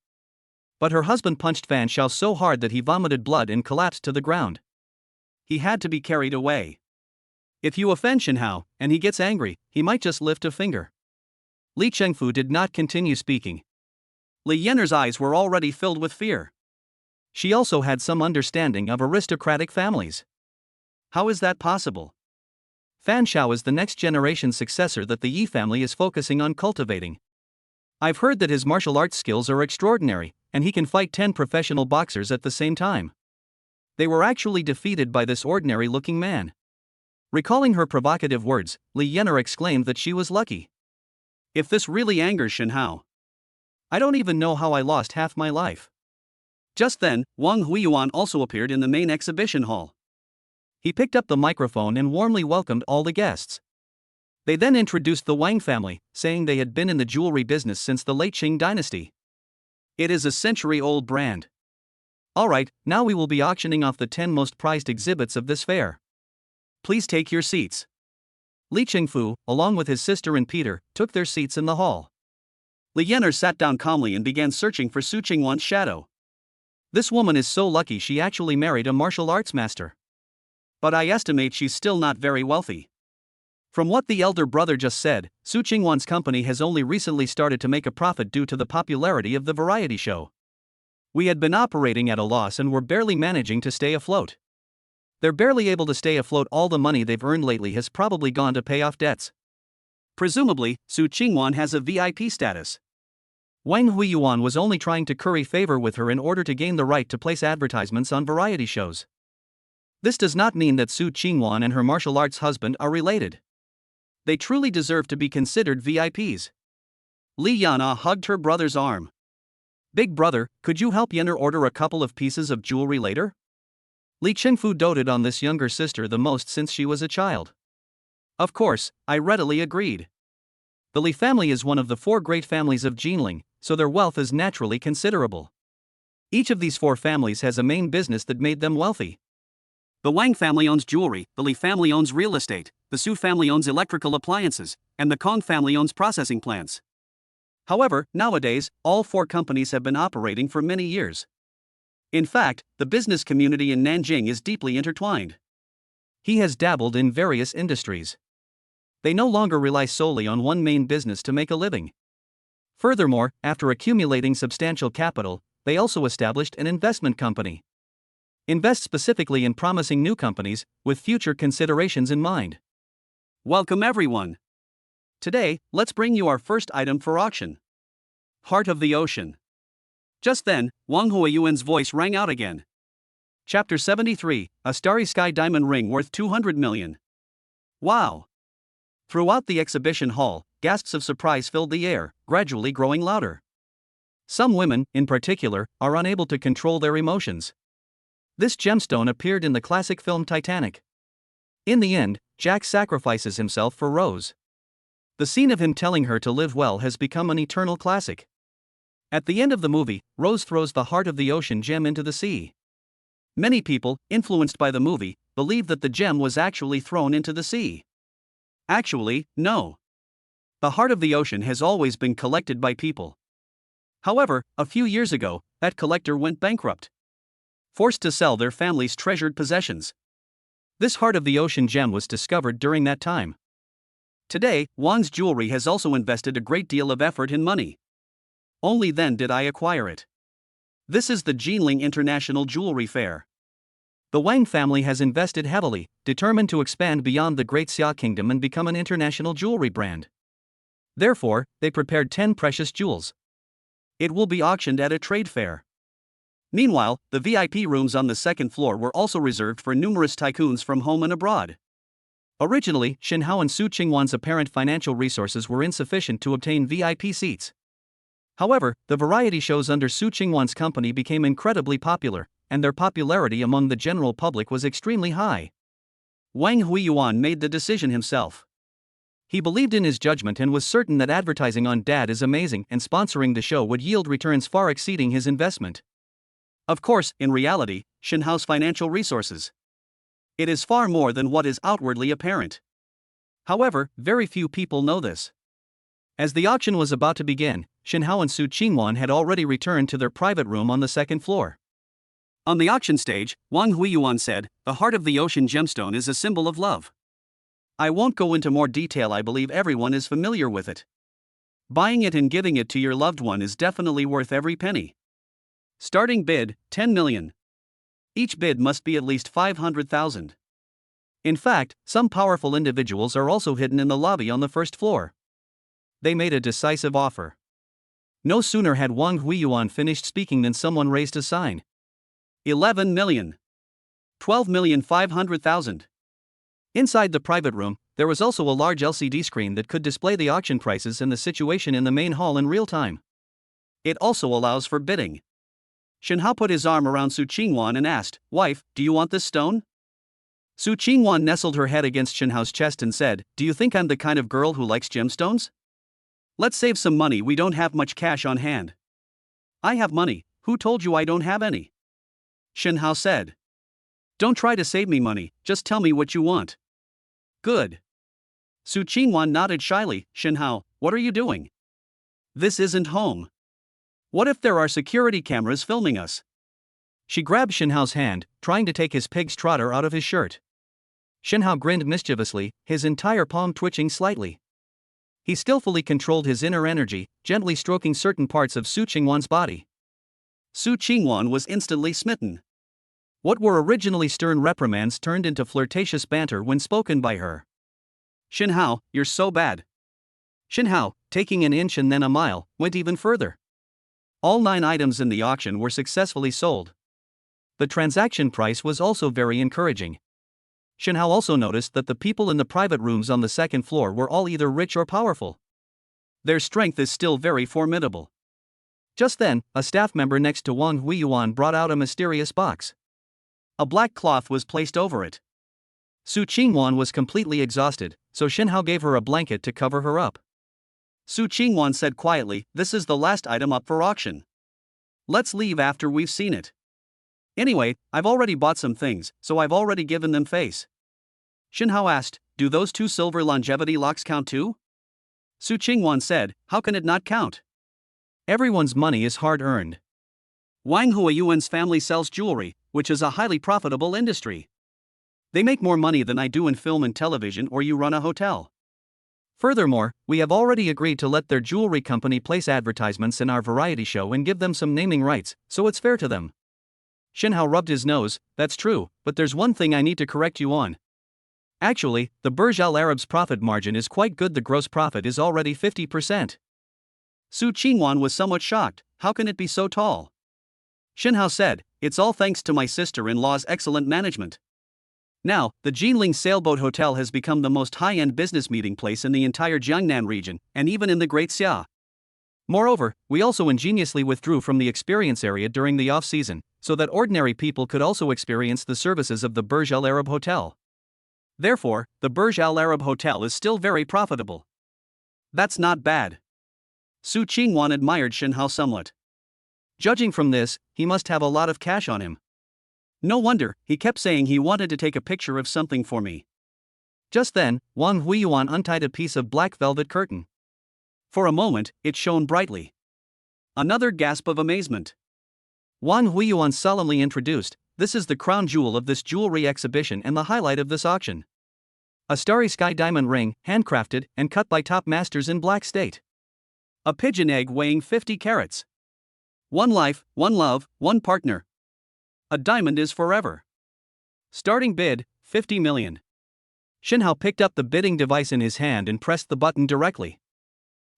But her husband punched Fan Shao so hard that he vomited blood and collapsed to the ground. He had to be carried away. If you offend Shenhao, and he gets angry, he might just lift a finger. Li Qingfu did not continue speaking. Li Yener's eyes were already filled with fear. She also had some understanding of aristocratic families. How is that possible? Fan Shao is the next generation successor that the Yi family is focusing on cultivating. I've heard that his martial arts skills are extraordinary, and he can fight 10 professional boxers at the same time. They were actually defeated by this ordinary-looking man. Recalling her provocative words, Li Yener exclaimed that she was lucky. If this really angers Shenhao, I don't even know how I lost half my life. Just then, Wang Huiyuan also appeared in the main exhibition hall. He picked up the microphone and warmly welcomed all the guests. They then introduced the Wang family, saying they had been in the jewelry business since the late Qing dynasty. It is a century-old brand. Alright, now we will be auctioning off the 10 most prized exhibits of this fair. Please take your seats. Li Qingfu, along with his sister and Peter, took their seats in the hall. Li Yener sat down calmly and began searching for Su Qingwan's shadow. This woman is so lucky she actually married a martial arts master. But I estimate she's still not very wealthy. From what the elder brother just said, Su Qingwan's company has only recently started to make a profit due to the popularity of the variety show. We had been operating at a loss and were barely managing to stay afloat. They're barely able to stay afloat. All the money they've earned lately has probably gone to pay off debts. Presumably, Su Qingwan has a VIP status. Wang Huiyuan was only trying to curry favor with her in order to gain the right to place advertisements on variety shows. This does not mean that Su Qingwan and her martial arts husband are related. They truly deserve to be considered VIPs. Li Yana hugged her brother's arm. Big brother, could you help Yenner order a couple of pieces of jewelry later? Li Qingfu doted on this younger sister the most since she was a child. Of course, I readily agreed. The Li family is one of the 4 great families of Jinling, so their wealth is naturally considerable. Each of these 4 families has a main business that made them wealthy. The Wang family owns jewelry, the Li family owns real estate, the Su family owns electrical appliances, and the Kong family owns processing plants. However, nowadays, all 4 companies have been operating for many years. In fact, the business community in Nanjing is deeply intertwined. He has dabbled in various industries. They no longer rely solely on one main business to make a living. Furthermore, after accumulating substantial capital, they also established an investment company. Invest specifically in promising new companies, with future considerations in mind. Welcome everyone. Today, let's bring you our first item for auction. Heart of the Ocean. Just then, Wang Huiyuan's voice rang out again. Chapter 73, a starry sky diamond ring worth 200 million. Wow! Throughout the exhibition hall, gasps of surprise filled the air, gradually growing louder. Some women, in particular, are unable to control their emotions. This gemstone appeared in the classic film Titanic. In the end, Jack sacrifices himself for Rose. The scene of him telling her to live well has become an eternal classic. At the end of the movie, Rose throws the Heart of the Ocean gem into the sea. Many people, influenced by the movie, believe that the gem was actually thrown into the sea. Actually, no. The Heart of the Ocean has always been collected by people. However, a few years ago, that collector went bankrupt, forced to sell their family's treasured possessions. This Heart of the Ocean gem was discovered during that time. Today, Wang's jewelry has also invested a great deal of effort and money. Only then did I acquire it. This is the Jinling International Jewelry Fair. The Wang family has invested heavily, determined to expand beyond the Great Xia Kingdom and become an international jewelry brand. Therefore, they prepared 10 precious jewels. It will be auctioned at a trade fair. Meanwhile, the VIP rooms on the second floor were also reserved for numerous tycoons from home and abroad. Originally, Shen Hao and Su Qingwan's apparent financial resources were insufficient to obtain VIP seats. However, the variety shows under Su Qingwan's company became incredibly popular, and their popularity among the general public was extremely high. Wang Huiyuan made the decision himself. He believed in his judgment and was certain that advertising on Dad is amazing and sponsoring the show would yield returns far exceeding his investment. Of course, in reality, Shen Hao's financial resources. It is far more than what is outwardly apparent. However, very few people know this. As the auction was about to begin, Shen Hao and Su Qingwan had already returned to their private room on the second floor. On the auction stage, Wang Huiyuan said, "The Heart of the Ocean gemstone is a symbol of love. I won't go into more detail, I believe everyone is familiar with it. Buying it and giving it to your loved one is definitely worth every penny. Starting bid, 10 million. Each bid must be at least 500,000. In fact, some powerful individuals are also hidden in the lobby on the first floor. They made a decisive offer. No sooner had Wang Huiyuan finished speaking than someone raised a sign. 11 million. 12,500,000. Inside the private room, there was also a large LCD screen that could display the auction prices and the situation in the main hall in real time. It also allows for bidding. Shen Hao put his arm around Su Qingwan and asked, "Wife, do you want this stone?" Su Qingwan nestled her head against Shen Hao's chest and said, "Do you think I'm the kind of girl who likes gemstones? Let's save some money, we don't have much cash on hand." "I have money, who told you I don't have any?" Shen Hao said. "Don't try to save me money, just tell me what you want." "Good." Su Qingwan nodded shyly. "Shen Hao, what are you doing? This isn't home. What if there are security cameras filming us?" She grabbed Shen Hao's hand, trying to take his pig's trotter out of his shirt. Shen Hao grinned mischievously, his entire palm twitching slightly. He skillfully controlled his inner energy, gently stroking certain parts of Su Qingwan's body. Su Qingwan was instantly smitten. What were originally stern reprimands turned into flirtatious banter when spoken by her. "Shen Hao, you're so bad." Shen Hao, taking an inch and then a mile, went even further. All 9 items in the auction were successfully sold. The transaction price was also very encouraging. Shen Hao also noticed that the people in the private rooms on the second floor were all either rich or powerful. Their strength is still very formidable. Just then, a staff member next to Wang Huiyuan brought out a mysterious box. A black cloth was placed over it. Su Qingwan was completely exhausted, so Xinhao gave her a blanket to cover her up. Su Qingwan said quietly, "This is the last item up for auction. Let's leave after we've seen it. Anyway, I've already bought some things, so I've already given them face." Xinhao asked, "Do those 2 silver longevity locks count too?" Su Qingwan said, "How can it not count? Everyone's money is hard-earned." Wang Huiyuan's family sells jewelry, which is a highly profitable industry. They make more money than I do in film and television or you run a hotel. Furthermore, we have already agreed to let their jewelry company place advertisements in our variety show and give them some naming rights, so it's fair to them. Xinhao rubbed his nose. "That's true, but there's one thing I need to correct you on. Actually, the Burj Al Arab's profit margin is quite good. The gross profit is already 50%. Su Qingwan was somewhat shocked. "How can it be so tall?" Xinhao said, "It's all thanks to my sister-in-law's excellent management. Now, the Jinling Sailboat Hotel has become the most high-end business meeting place in the entire Jiangnan region, and even in the Great Xia. Moreover, we also ingeniously withdrew from the experience area during the off-season, so that ordinary people could also experience the services of the Burj Al Arab Hotel. Therefore, the Burj Al Arab Hotel is still very profitable." "That's not bad." Su Qingwan admired Xinhao somewhat. Judging from this, he must have a lot of cash on him. No wonder, he kept saying he wanted to take a picture of something for me. Just then, Wang Huiyuan untied a piece of black velvet curtain. For a moment, it shone brightly. Another gasp of amazement. Wang Huiyuan solemnly introduced, "This is the crown jewel of this jewelry exhibition and the highlight of this auction. A starry sky diamond ring, handcrafted and cut by top masters in black state. A pigeon egg weighing 50 carats. One life, one love, one partner. A diamond is forever. Starting bid, 50 million. Xinhao picked up the bidding device in his hand and pressed the button directly.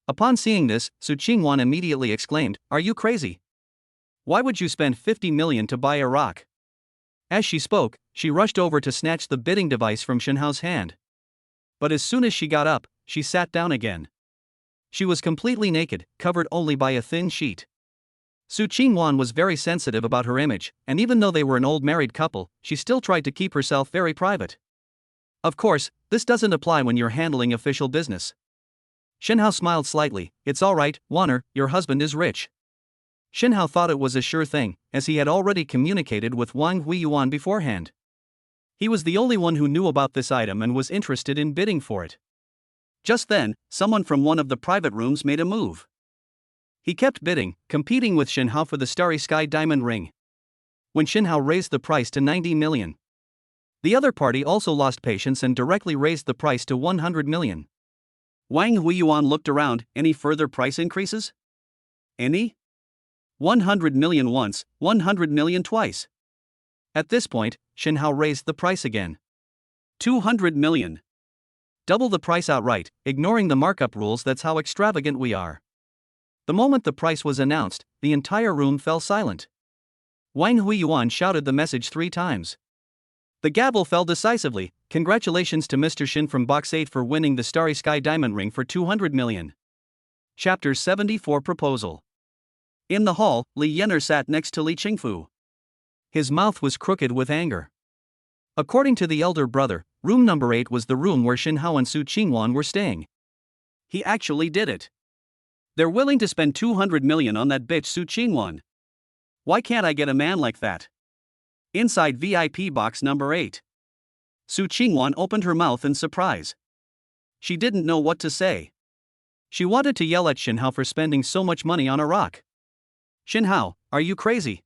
Upon seeing this, Su Qingwan immediately exclaimed, "Are you crazy? Why would you spend 50 million to buy a rock?" As she spoke, she rushed over to snatch the bidding device from Xinhao's hand. But as soon as she got up, she sat down again. She was completely naked, covered only by a thin sheet. Su Qingwan was very sensitive about her image, and even though they were an old married couple, she still tried to keep herself very private. Of course, this doesn't apply when you're handling official business. Xinhao smiled slightly. "It's alright, Wanner, your husband is rich." Xinhao thought it was a sure thing, as he had already communicated with Wang Huiyuan beforehand. He was the only one who knew about this item and was interested in bidding for it. Just then, someone from one of the private rooms made a move. He kept bidding, competing with Xinhao for the starry sky diamond ring. When Xinhao raised the price to 90 million, the other party also lost patience and directly raised the price to 100 million. Wang Huiyuan looked around. Any further price increases? Any? 100 million once, 100 million twice. At this point, Xinhao raised the price again. 200 million. Double the price outright, ignoring the markup rules. That's how extravagant we are. The moment the price was announced, the entire room fell silent. Wang Huiyuan shouted the message 3 times. The gavel fell decisively. "Congratulations to Mr. Shin from Box 8 for winning the Starry Sky Diamond Ring for 200 million. Chapter 74 Proposal. In the hall, Li Yener sat next to Li Qingfu. His mouth was crooked with anger. According to the elder brother, room number 8 was the room where Xinhao and Su Qingwan were staying. He actually did it. They're willing to spend 200 million on that bitch Su Qingwan. Why can't I get a man like that? Inside VIP box number 8. Su Qingwan opened her mouth in surprise. She didn't know what to say. She wanted to yell at Xinhao for spending so much money on a rock. "Xinhao, are you crazy?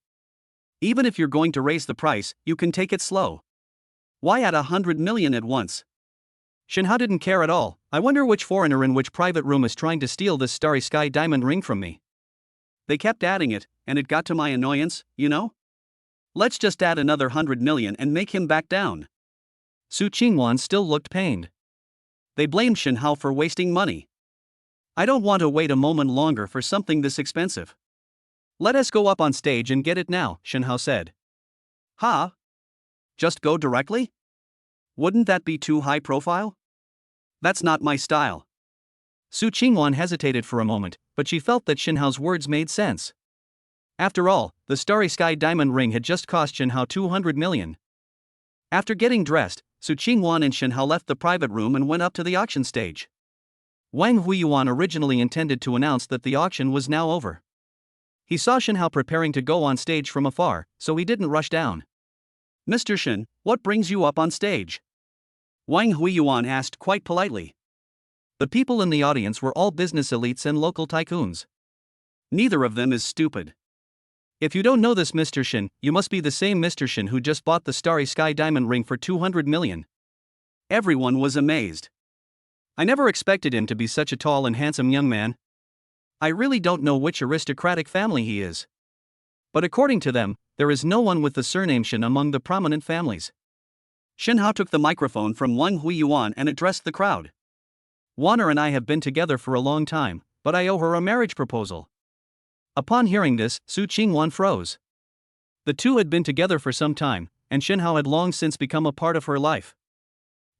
Even if you're going to raise the price, you can take it slow. Why at 100 million at once?" Xinhao didn't care at all. "I wonder which foreigner in which private room is trying to steal this starry sky diamond ring from me." They kept adding it, and it got to my annoyance, you know? Let's just add another 100 million and make him back down. Su Qingwan still looked pained. They blamed Xinhao for wasting money. I don't want to wait a moment longer for something this expensive. "Let us go up on stage and get it now," Xinhao said. Huh? Just go directly? Wouldn't that be too high profile? That's not my style. Su Qingwan hesitated for a moment, but she felt that Xinhao's words made sense. After all, the Starry Sky diamond ring had just cost Shen Hao 200 million. After getting dressed, Su Qingwan and Shen Hao left the private room and went up to the auction stage. Wang Huiyuan originally intended to announce that the auction was now over. He saw Shen Hao preparing to go on stage from afar, so he didn't rush down. Mr. Shen, what brings you up on stage? Wang Huiyuan asked quite politely. The people in the audience were all business elites and local tycoons. Neither of them is stupid. If you don't know this Mr. Shen, you must be the same Mr. Shen who just bought the Starry Sky diamond ring for 200 million. Everyone was amazed. I never expected him to be such a tall and handsome young man. I really don't know which aristocratic family he is. But according to them, there is no one with the surname Shen among the prominent families. Shen Hao took the microphone from Wang Huiyuan and addressed the crowd. Warner and I have been together for a long time, but I owe her a marriage proposal. Upon hearing this, Su Qingwan froze. The two had been together for some time, and Shen Hao had long since become a part of her life.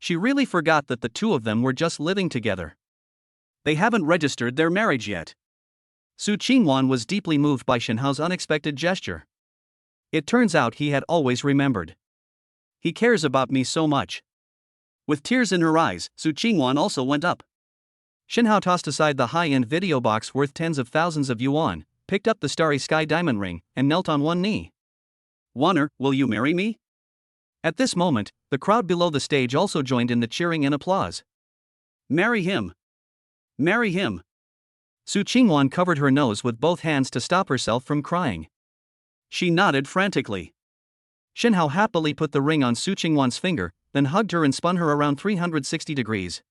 She really forgot that the two of them were just living together. They haven't registered their marriage yet. Su Qingwan was deeply moved by Shen Hao's unexpected gesture. It turns out he had always remembered. He cares about me so much. With tears in her eyes, Su Qingwan also went up. Shen Hao tossed aside the high-end video box worth tens of thousands of yuan, picked up the Starry Sky diamond ring, and knelt on one knee. Warner, will you marry me? At this moment, the crowd below the stage also joined in the cheering and applause. Marry him. Marry him. Su Qingwan covered her nose with both hands to stop herself from crying. She nodded frantically. Shen Hao happily put the ring on Su Qingwan's finger, then hugged her and spun her around 360 degrees.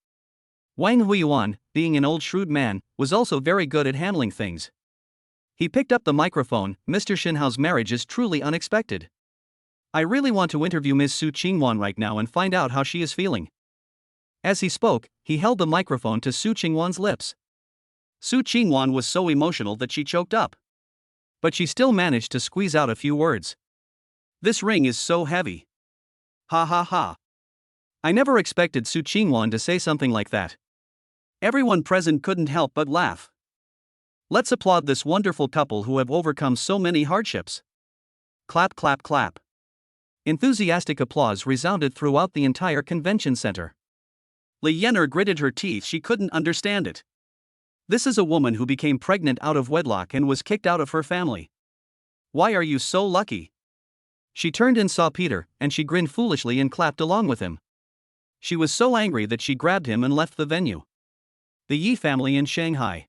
Wang Huiyuan, being an old shrewd man, was also very good at handling things. He picked up the microphone. Mr. Shen Hao's marriage is truly unexpected. I really want to interview Ms. Su Qingwan right now and find out how she is feeling. As he spoke, he held the microphone to Su Qingwan's lips. Su Qingwan was so emotional that she choked up. But she still managed to squeeze out a few words. This ring is so heavy. Ha ha ha. I never expected Su Qingwan to say something like that. Everyone present couldn't help but laugh. Let's applaud this wonderful couple who have overcome so many hardships. Clap clap clap. Enthusiastic applause resounded throughout the entire convention center. Li Yen'er gritted her teeth. She couldn't understand it. This is a woman who became pregnant out of wedlock and was kicked out of her family. Why are you so lucky? She turned and saw Peter, and she grinned foolishly and clapped along with him. She was so angry that she grabbed him and left the venue. The Yi family in Shanghai.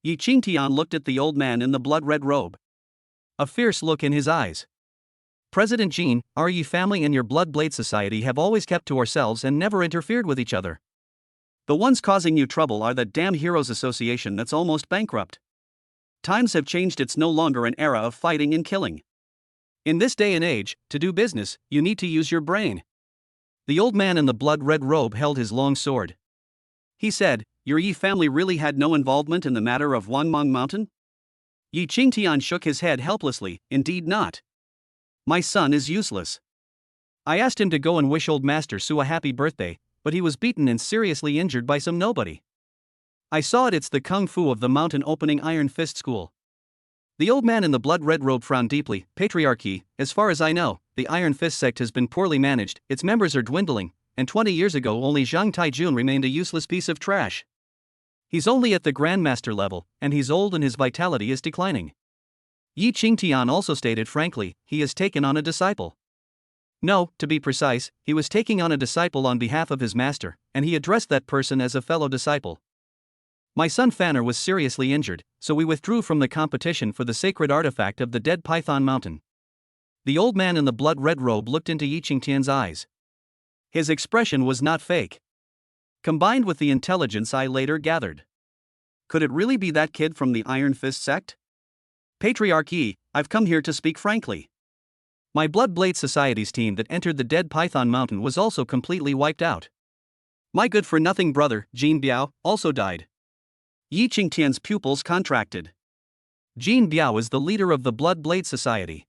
Yi Qingtian looked at the old man in the blood-red robe. A fierce look in his eyes. President Jin, our Yi family and your Blood Blade Society have always kept to ourselves and never interfered with each other. The ones causing you trouble are that damn Heroes Association that's almost bankrupt. Times have changed. It's no longer an era of fighting and killing. In this day and age, to do business, you need to use your brain. The old man in the blood-red robe held his long sword. He said, your Yi family really had no involvement in the matter of Wangmang Mountain? Yi Qingtian shook his head helplessly. Indeed not. My son is useless. I asked him to go and wish old Master Su a happy birthday, but he was beaten and seriously injured by some nobody. I saw it's the Kung Fu of the mountain opening Iron Fist School. The old man in the blood-red robe frowned deeply. Patriarchy, as far as I know, the Iron Fist sect has been poorly managed, its members are dwindling, and 20 years ago only Zhang Taijun remained a useless piece of trash. He's only at the Grandmaster level, and he's old and his vitality is declining. Yi Qingtian also stated frankly, he has taken on a disciple. No, to be precise, he was taking on a disciple on behalf of his master, and he addressed that person as a fellow disciple. My son Fanner was seriously injured, so we withdrew from the competition for the sacred artifact of the dead Python Mountain. The old man in the blood-red robe looked into Yi Qingtian's eyes. His expression was not fake. Combined with the intelligence I later gathered. Could it really be that kid from the Iron Fist sect? Patriarch Yi, I've come here to speak frankly. My Blood Blade Society's team that entered the dead Python Mountain was also completely wiped out. My good-for-nothing brother, Jin Biao, also died. Yi Qingtian's pupils contracted. Jin Biao is the leader of the Blood Blade Society.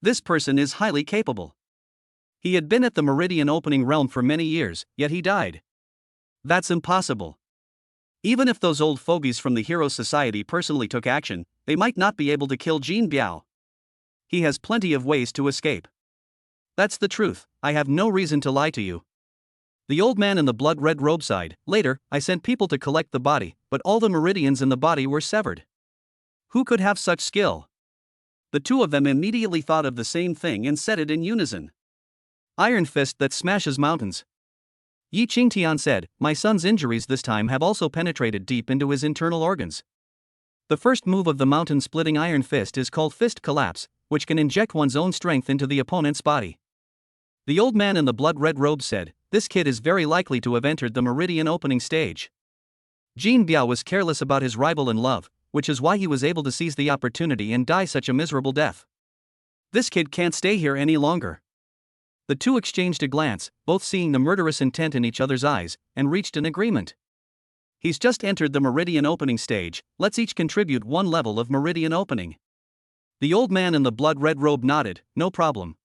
This person is highly capable. He had been at the Meridian Opening Realm for many years, yet he died. That's impossible. Even if those old fogies from the Hero Society personally took action, they might not be able to kill Jin Biao. He has plenty of ways to escape. That's the truth, I have no reason to lie to you. The old man in the blood-red robe sighed. Later, I sent people to collect the body, but all the meridians in the body were severed. Who could have such skill? The two of them immediately thought of the same thing and said it in unison. Iron fist that smashes mountains. Yi Qingtian said, my son's injuries this time have also penetrated deep into his internal organs. The first move of the mountain-splitting iron fist is called fist collapse, which can inject one's own strength into the opponent's body. The old man in the blood-red robe said, this kid is very likely to have entered the meridian opening stage. Jin Biao was careless about his rival in love, which is why he was able to seize the opportunity and die such a miserable death. This kid can't stay here any longer. The two exchanged a glance, both seeing the murderous intent in each other's eyes, and reached an agreement. He's just entered the meridian opening stage, let's each contribute one level of meridian opening. The old man in the blood-red robe nodded, no problem.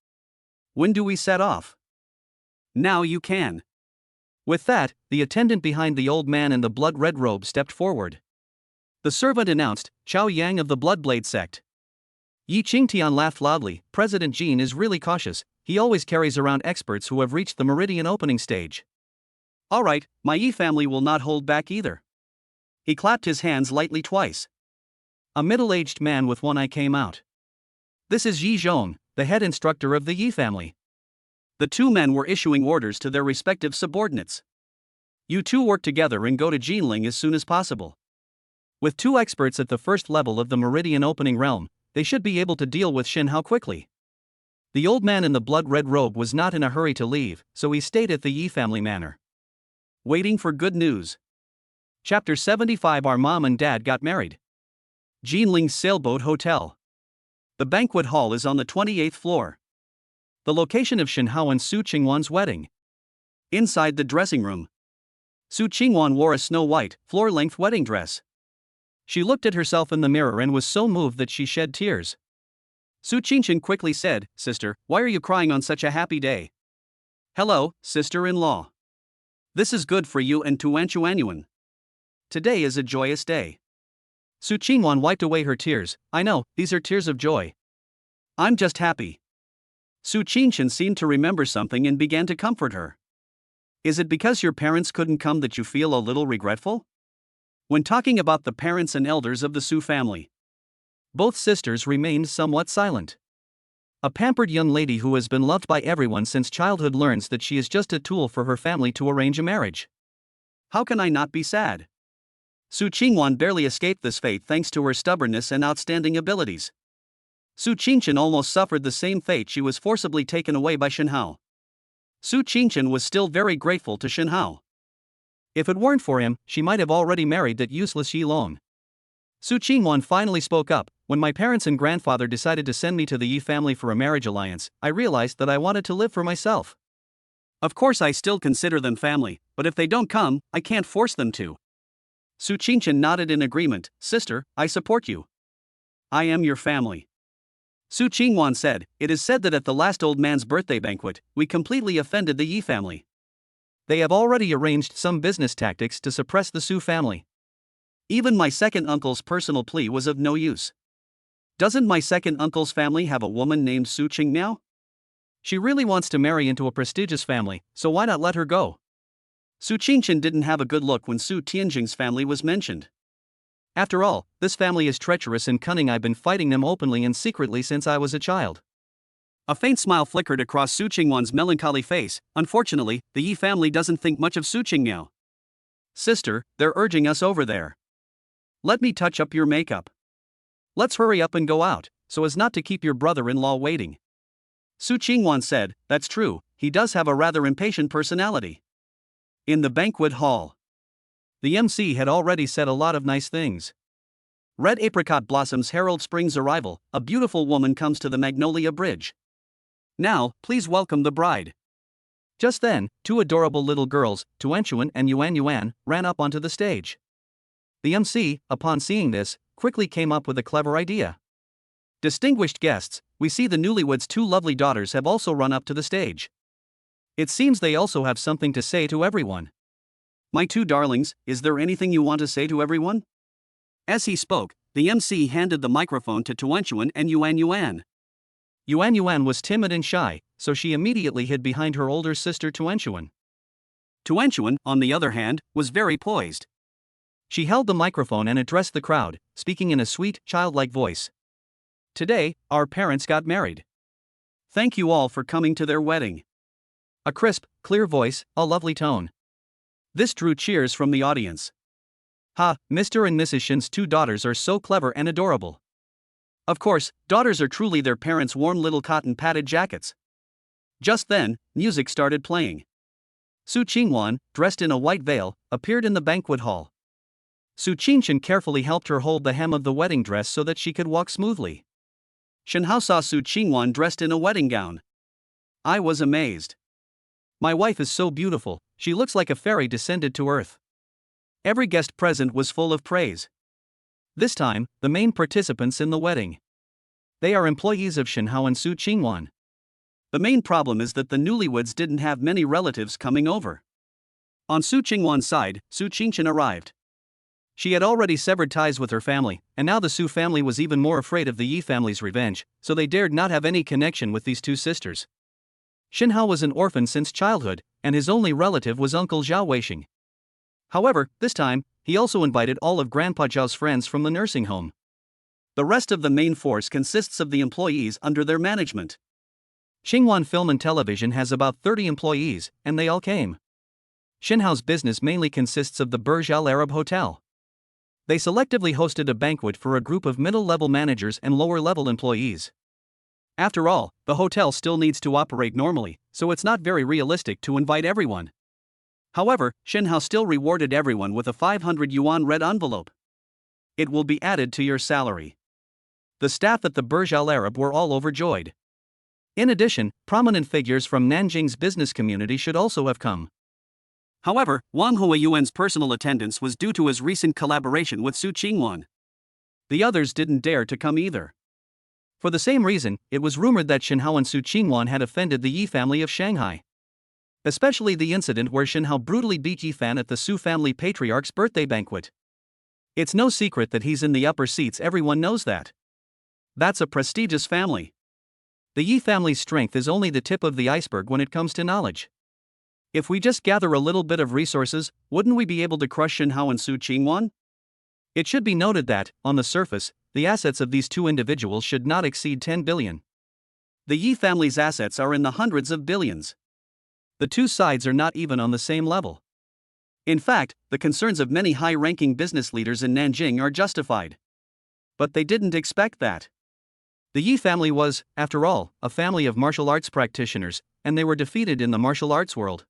When do we set off? Now you can. With that, the attendant behind the old man in the blood-red robe stepped forward. The servant announced, Chao Yang of the Bloodblade sect. Yi Qingtian laughed loudly. President Jin is really cautious, he always carries around experts who have reached the meridian opening stage. Alright, my Yi family will not hold back either. He clapped his hands lightly twice. A middle-aged man with one eye came out. This is Yi Zhong, the head instructor of the Yi family. The two men were issuing orders to their respective subordinates. You two work together and go to Jinling as soon as possible. With two experts at the first level of the meridian opening realm, they should be able to deal with Shinhao quickly. The old man in the blood-red robe was not in a hurry to leave, so he stayed at the Yi family manor. Waiting for good news. Chapter 75. Our mom and dad got married. Jinling's Sailboat Hotel. The banquet hall is on the 28th floor. The location of Shinhao and Su Qingwan's wedding. Inside the dressing room. Su Qingwan wore a snow-white, floor-length wedding dress. She looked at herself in the mirror and was so moved that she shed tears. Su Qingchen quickly said, Sister, why are you crying on such a happy day? Hello, sister-in-law. This is good for you and Tuanchuanyuan. Today is a joyous day. Su Qingwan wiped away her tears. I know, these are tears of joy. I'm just happy. Su Qingchen seemed to remember something and began to comfort her. Is it because your parents couldn't come that you feel a little regretful? When talking about the parents and elders of the Su family, both sisters remained somewhat silent. A pampered young lady who has been loved by everyone since childhood learns that she is just a tool for her family to arrange a marriage. How can I not be sad? Su Qingwan barely escaped this fate thanks to her stubbornness and outstanding abilities. Su Qingchen almost suffered the same fate. She was forcibly taken away by Shinhao. Su Qingchen was still very grateful to Shinhao. If it weren't for him, she might have already married that useless Yi Long. Su Qingwan finally spoke up. When my parents and grandfather decided to send me to the Yi family for a marriage alliance, I realized that I wanted to live for myself. Of course I still consider them family, but if they don't come, I can't force them to. Su Qingchen nodded in agreement. Sister, I support you. I am your family. Su Qingwan said, it is said that at the last old man's birthday banquet, we completely offended the Yi family. They have already arranged some business tactics to suppress the Su family. Even my second uncle's personal plea was of no use. Doesn't my second uncle's family have a woman named Su Qingmiao? She really wants to marry into a prestigious family, so why not let her go? Su Qingchen didn't have a good look when Su Tianjing's family was mentioned. After all, this family is treacherous and cunning. I've been fighting them openly and secretly since I was a child. A faint smile flickered across Su Qingwan's melancholy face. Unfortunately, the Yi family doesn't think much of Su Qingmiao. Sister, they're urging us over there. Let me touch up your makeup. Let's hurry up and go out, so as not to keep your brother-in-law waiting. Su Qingwan said, that's true, he does have a rather impatient personality. In the banquet hall. The MC had already said a lot of nice things. Red apricot blossoms herald spring's arrival. A beautiful woman comes to the Magnolia Bridge. Now, please welcome the bride. Just then, two adorable little girls, Tuanchuan and Yuan Yuan, ran up onto the stage. The MC, upon seeing this, quickly came up with a clever idea. Distinguished guests, we see the newlyweds' two lovely daughters have also run up to the stage. It seems they also have something to say to everyone. My two darlings, is there anything you want to say to everyone? As he spoke, the MC handed the microphone to Tuanchuan and Yuan Yuan. Yuan Yuan was timid and shy, so she immediately hid behind her older sister Tuanchuan. Tuanchuan, on the other hand, was very poised. She held the microphone and addressed the crowd, speaking in a sweet, childlike voice. "Today, our parents got married. Thank you all for coming to their wedding." A crisp, clear voice, a lovely tone. This drew cheers from the audience. Ha, Mr. and Mrs. Shin's two daughters are so clever and adorable. Of course, daughters are truly their parents' warm little cotton padded jackets. Just then, music started playing. Su Qingwan, dressed in a white veil, appeared in the banquet hall. Su Qingshan carefully helped her hold the hem of the wedding dress so that she could walk smoothly. Shenhao saw Su Qingwan dressed in a wedding gown. I was amazed. My wife is so beautiful, she looks like a fairy descended to earth. Every guest present was full of praise. This time, the main participants in the wedding. They are employees of Shenhao and Su Qingwan. The main problem is that the newlyweds didn't have many relatives coming over. On Su Qingwan's side, Su Qingshan arrived. She had already severed ties with her family, and now the Su family was even more afraid of the Yi family's revenge, so they dared not have any connection with these two sisters. Shenhao was an orphan since childhood, and his only relative was Uncle Zhao Weixing. However, this time, he also invited all of Grandpa Zhao's friends from the nursing home. The rest of the main force consists of the employees under their management. Qingwan Film and Television has about 30 employees, and they all came. Shenhao's business mainly consists of the Burj Al Arab Hotel. They selectively hosted a banquet for a group of middle-level managers and lower-level employees. After all, the hotel still needs to operate normally, so it's not very realistic to invite everyone. However, Shenhao still rewarded everyone with a 500 yuan red envelope. It will be added to your salary. The staff at the Burj Al Arab were all overjoyed. In addition, prominent figures from Nanjing's business community should also have come. However, Wang Huiyuan's personal attendance was due to his recent collaboration with Su Qingwan. The others didn't dare to come either. For the same reason, it was rumored that Shenhao and Su Qingwan had offended the Yi family of Shanghai. Especially the incident where Shenhao brutally beat Yi Fan at the Su family patriarch's birthday banquet. It's no secret that he's in the upper seats, everyone knows that. That's a prestigious family. The Yi family's strength is only the tip of the iceberg when it comes to knowledge. If we just gather a little bit of resources, wouldn't we be able to crush Shenhao and Su Qingwan? It should be noted that, on the surface, the assets of these two individuals should not exceed 10 billion. The Yi family's assets are in the hundreds of billions. The two sides are not even on the same level. In fact, the concerns of many high-ranking business leaders in Nanjing are justified. But they didn't expect that. The Yi family was, after all, a family of martial arts practitioners, and they were defeated in the martial arts world.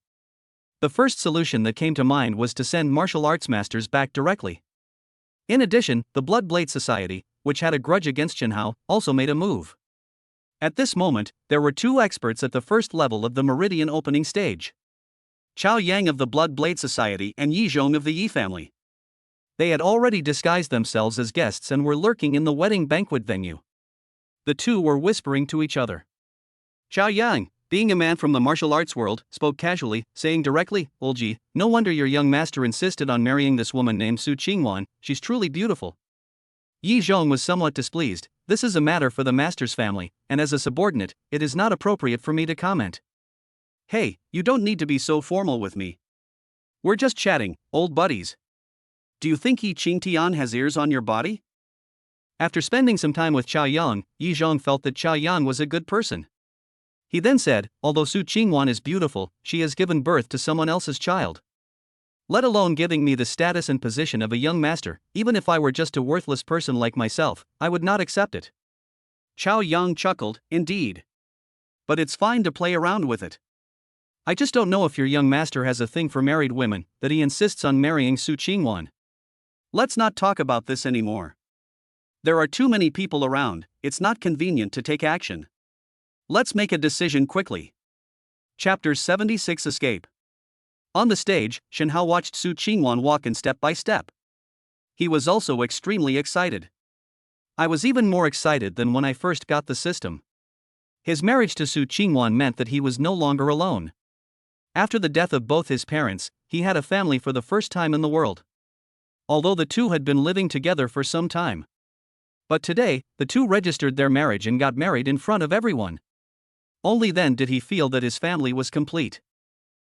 The first solution that came to mind was to send martial arts masters back directly. In addition, the Blood Blade Society, which had a grudge against Shenhao, also made a move. At this moment, there were two experts at the first level of the Meridian opening stage. Chao Yang of the Blood Blade Society and Yi Zhong of the Yi family. They had already disguised themselves as guests and were lurking in the wedding banquet venue. The two were whispering to each other. Chao Yang, being a man from the martial arts world, spoke casually, saying directly, "Old Ji, no wonder your young master insisted on marrying this woman named Su Qingwan, she's truly beautiful." Yi Zhong was somewhat displeased. "This is a matter for the master's family, and as a subordinate, it is not appropriate for me to comment." "Hey, you don't need to be so formal with me. We're just chatting, old buddies. Do you think Yi Qingtian has ears on your body?" After spending some time with Chao Yang, Yi Zhong felt that Chao Yang was a good person. He then said, "Although Su Qingwan is beautiful, she has given birth to someone else's child. Let alone giving me the status and position of a young master, even if I were just a worthless person like myself, I would not accept it." Chao Yang chuckled, "Indeed. But it's fine to play around with it. I just don't know if your young master has a thing for married women, that he insists on marrying Su Qingwan." "Let's not talk about this anymore. There are too many people around, it's not convenient to take action. Let's make a decision quickly." Chapter 76 Escape. On the stage, Shenhao watched Su Qingwan walk in step by step. He was also extremely excited. I was even more excited than when I first got the system. His marriage to Su Qingwan meant that he was no longer alone. After the death of both his parents, he had a family for the first time in the world. Although the two had been living together for some time, But today, the two registered their marriage and got married in front of everyone. Only then did he feel that his family was complete.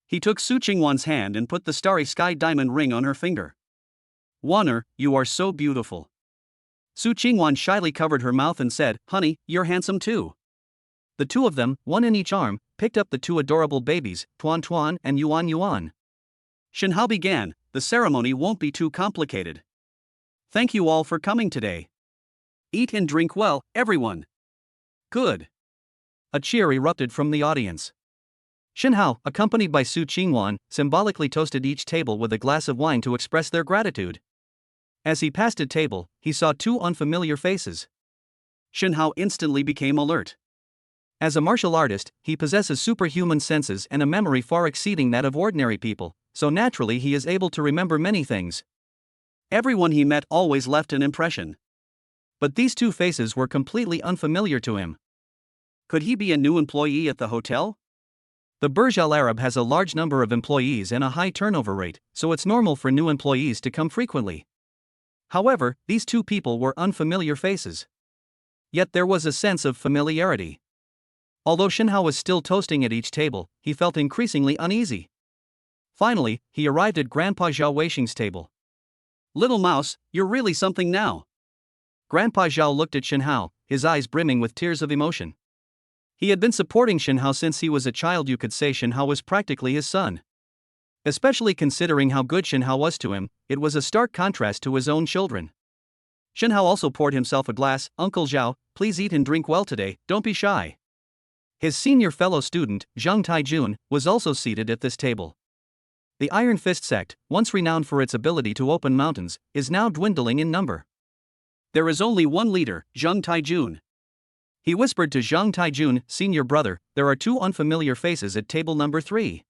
He took Su Qingwan's hand and put the starry sky diamond ring on her finger. "Wanner, you are so beautiful." Su Qingwan shyly covered her mouth and said, "Honey, you're handsome too." The two of them, one in each arm, picked up the two adorable babies, Tuan Tuan and Yuan Yuan. Shenhao began, "The ceremony won't be too complicated. Thank you all for coming today. Eat and drink well, everyone." "Good." A cheer erupted from the audience. Shenhao, accompanied by Su Qingwan, symbolically toasted each table with a glass of wine to express their gratitude. As he passed a table, he saw two unfamiliar faces. Shenhao instantly became alert. As a martial artist, he possesses superhuman senses and a memory far exceeding that of ordinary people, so naturally he is able to remember many things. Everyone he met always left an impression. But these two faces were completely unfamiliar to him. Could he be a new employee at the hotel? The Burj Al Arab has a large number of employees and a high turnover rate, so it's normal for new employees to come frequently. However, these two people were unfamiliar faces. Yet there was a sense of familiarity. Although Shenhao was still toasting at each table, he felt increasingly uneasy. Finally, he arrived at Grandpa Zhao Weixing's table. "Little mouse, you're really something now." Grandpa Zhao looked at Shenhao, his eyes brimming with tears of emotion. He had been supporting Shenhao since he was a child. You could say Shenhao was practically his son. Especially considering how good Shenhao was to him, it was a stark contrast to his own children. Shenhao also poured himself a glass. "Uncle Zhao, please eat and drink well today, don't be shy." His senior fellow student, Zhang Taijun, was also seated at this table. The Iron Fist sect, once renowned for its ability to open mountains, is now dwindling in number. There is only one leader, Zhang Taijun. He whispered to Zhang Taijun, "Senior brother, there are two unfamiliar faces at table number 3.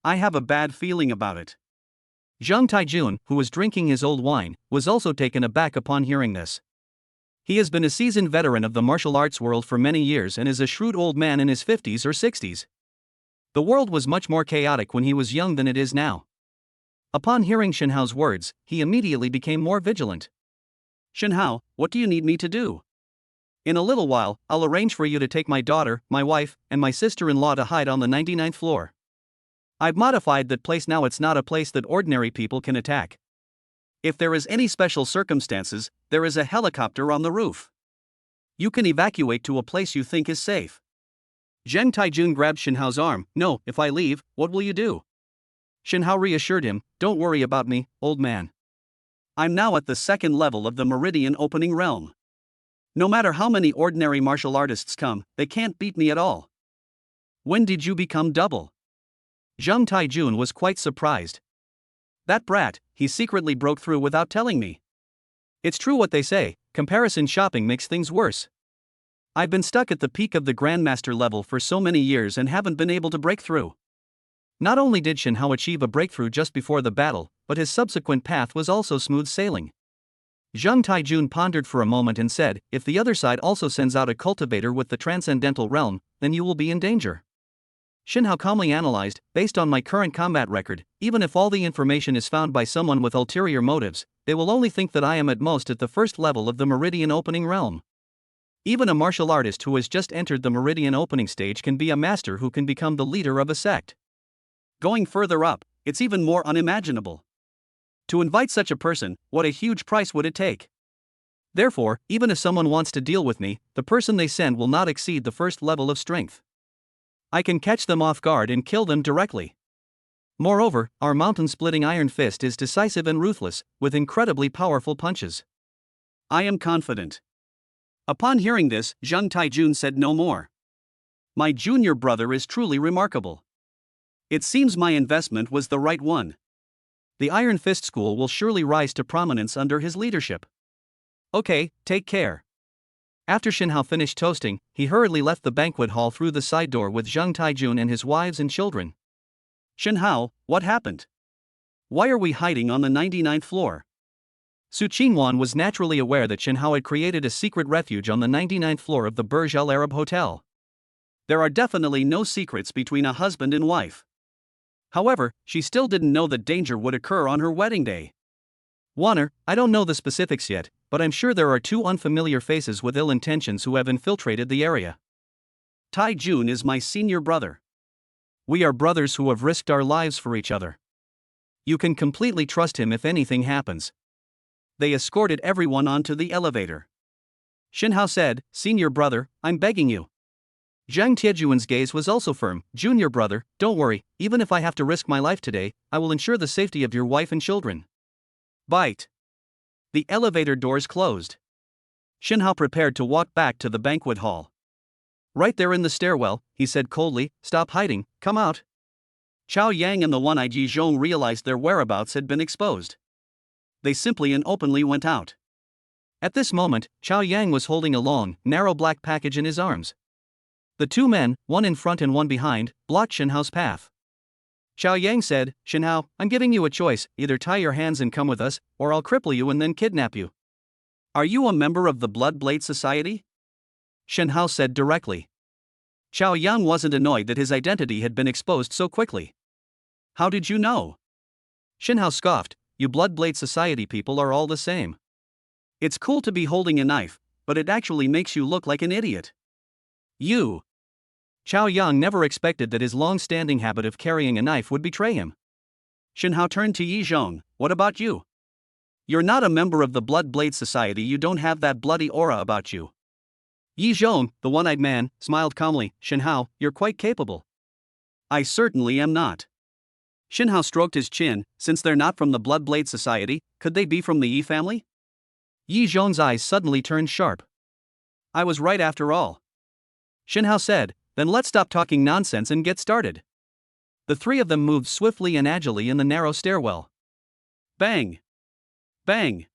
I have a bad feeling about it." Zhang Taijun, who was drinking his old wine, was also taken aback upon hearing this. He has been a seasoned veteran of the martial arts world for many years and is a shrewd old man in his 50s or 60s. The world was much more chaotic when he was young than it is now. Upon hearing Shenhao's words, he immediately became more vigilant. "Shenhao, what do you need me to do?" "In a little while, I'll arrange for you to take my daughter, my wife, and my sister-in-law to hide on the 99th floor. I've modified that place now. It's not a place that ordinary people can attack. If there is any special circumstances, there is a helicopter on the roof. You can evacuate to a place you think is safe." Zhang Taijun grabbed Shenhao's arm. "No, if I leave, what will you do?" Shenhao reassured him, "Don't worry about me, old man. I'm now at the second level of the Meridian Opening Realm. No matter how many ordinary martial artists come, they can't beat me at all." "When did you become double?" Zhang Taijun was quite surprised. "That brat, he secretly broke through without telling me." It's true what they say, comparison shopping makes things worse. I've been stuck at the peak of the Grandmaster level for so many years and haven't been able to break through. Not only did Shenhao achieve a breakthrough just before the battle, but his subsequent path was also smooth sailing. Zhang Taijun pondered for a moment and said, "If the other side also sends out a cultivator with the transcendental realm, then you will be in danger." Shenhao calmly analyzed, "Based on my current combat record, even if all the information is found by someone with ulterior motives, they will only think that I am at most at the first level of the Meridian Opening Realm. Even a martial artist who has just entered the Meridian Opening stage can be a master who can become the leader of a sect. Going further up, it's even more unimaginable. To invite such a person, what a huge price would it take? Therefore, even if someone wants to deal with me, the person they send will not exceed the first level of strength. I can catch them off guard and kill them directly. Moreover, our mountain-splitting Iron Fist is decisive and ruthless, with incredibly powerful punches." "I am confident." Upon hearing this, Zhang Taijun said no more. "My junior brother is truly remarkable. It seems my investment was the right one. The Iron Fist School will surely rise to prominence under his leadership." "Okay, take care." After Shenhao finished toasting, he hurriedly left the banquet hall through the side door with Zhang Taijun and his wives and children. "Shenhao, what happened? Why are we hiding on the 99th floor?" Su Qingwan was naturally aware that Shenhao had created a secret refuge on the 99th floor of the Burj Al Arab Hotel. There are definitely no secrets between a husband and wife. However, she still didn't know that danger would occur on her wedding day. "Wanner, I don't know the specifics yet, but I'm sure there are two unfamiliar faces with ill intentions who have infiltrated the area. Tai Jun is my senior brother. We are brothers who have risked our lives for each other. You can completely trust him if anything happens. They escorted everyone onto the elevator. Shin Hao said, "Senior brother, I'm begging you." Zhang Tiejuan's gaze was also firm. "Junior brother, don't worry, even if I have to risk my life today, I will ensure the safety of your wife and children." Bite. The elevator doors closed. Shin Hao prepared to walk back to the banquet hall. "Right there in the stairwell," he said coldly, "stop hiding, come out." Chao Yang and the one-eyed Yi Zhong realized their whereabouts had been exposed. They simply and openly went out. At this moment, Chao Yang was holding a long, narrow black package in his arms. The two men, one in front and one behind, blocked Shin Hao's path. Chao Yang said, "Shin Hao, I'm giving you a choice, either tie your hands and come with us, or I'll cripple you and then kidnap you." "Are you a member of the Blood Blade Society?" Shin Hao said directly. Chao Yang wasn't annoyed that his identity had been exposed so quickly. "How did you know?" Shin Hao scoffed, "You Blood Blade Society people are all the same." "It's cool to be holding a knife, but it actually makes you look like an idiot." "You." Chao Yang never expected that his long-standing habit of carrying a knife would betray him. Shin Hao turned to Yi Zhong, "What about you? You're not a member of the Blood Blade Society, you don't have that bloody aura about you." Yi Zhong, the one-eyed man, smiled calmly, "Shin Hao, you're quite capable." "I certainly am not." Shin Hao stroked his chin, "Since they're not from the Blood Blade Society, could they be from the Yi family?" Yi Zhong's eyes suddenly turned sharp. "I was right after all." Shin Hao said, "Then let's stop talking nonsense and get started." The three of them moved swiftly and agilely in the narrow stairwell. Bang! Bang!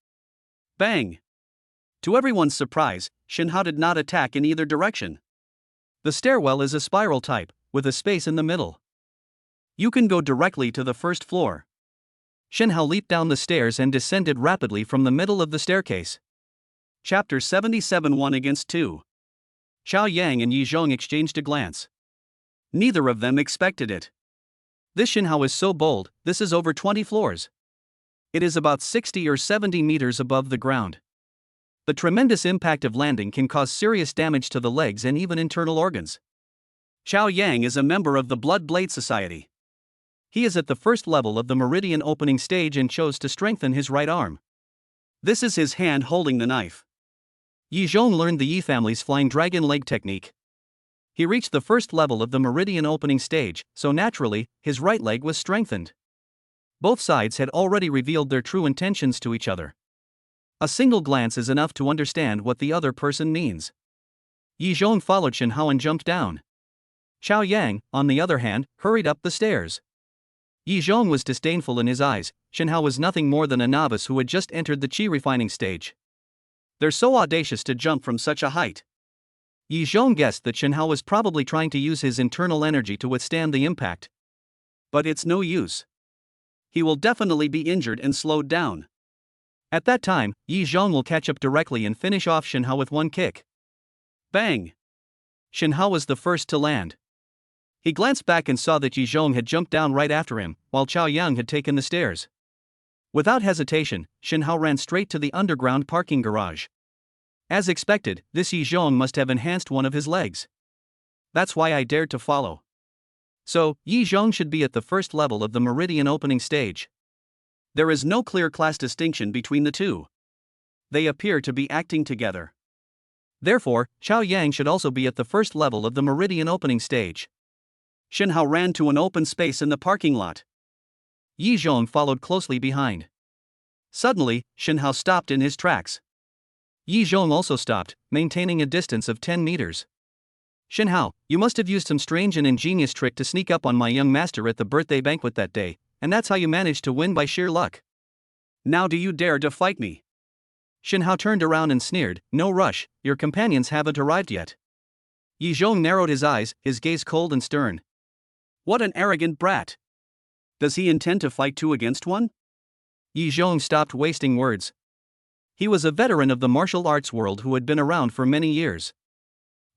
Bang! To everyone's surprise, Shin Hao did not attack in either direction. The stairwell is a spiral type, with a space in the middle. You can go directly to the first floor. Shin Hao leaped down the stairs and descended rapidly from the middle of the staircase. Chapter 77 1 against 2. Chao Yang and Yi Zhong exchanged a glance. Neither of them expected it. This Shin Hao is so bold, this is over 20 floors. It is about 60 or 70 meters above the ground. The tremendous impact of landing can cause serious damage to the legs and even internal organs. Chao Yang is a member of the Blood Blade Society. He is at the first level of the meridian opening stage and chose to strengthen his right arm. This is his hand holding the knife. Yi Zhong learned the Yi family's flying dragon leg technique. He reached the first level of the meridian opening stage, so naturally, his right leg was strengthened. Both sides had already revealed their true intentions to each other. A single glance is enough to understand what the other person means. Yi Zhong followed Shin Hao and jumped down. Chao Yang, on the other hand, hurried up the stairs. Yi Zhong was disdainful in his eyes. Shin Hao was nothing more than a novice who had just entered the qi refining stage. They're so audacious to jump from such a height. Yi Zhong guessed that Shin Hao was probably trying to use his internal energy to withstand the impact. But it's no use. He will definitely be injured and slowed down. At that time, Yi Zhong will catch up directly and finish off Shin Hao with one kick. Bang! Shin Hao was the first to land. He glanced back and saw that Yi Zhong had jumped down right after him, while Chao Yang had taken the stairs. Without hesitation, Shin Hao ran straight to the underground parking garage. As expected, this Yi Zhong must have enhanced one of his legs. That's why I dared to follow. So, Yi Zhong should be at the first level of the meridian opening stage. There is no clear class distinction between the two. They appear to be acting together. Therefore, Chao Yang should also be at the first level of the meridian opening stage. Shin Hao ran to an open space in the parking lot. Yi Zhong followed closely behind. Suddenly, Shin Hao stopped in his tracks. Yi Zhong also stopped, maintaining a distance of 10 meters. Shin Hao, you must have used some strange and ingenious trick to sneak up on my young master at the birthday banquet that day, and that's how you managed to win by sheer luck. Now do you dare to fight me? Shin Hao turned around and sneered, "No rush, your companions haven't arrived yet." Yi Zhong narrowed his eyes, his gaze cold and stern. What an arrogant brat! Does he intend to fight 2 against 1? Yi Zhong stopped wasting words. He was a veteran of the martial arts world who had been around for many years.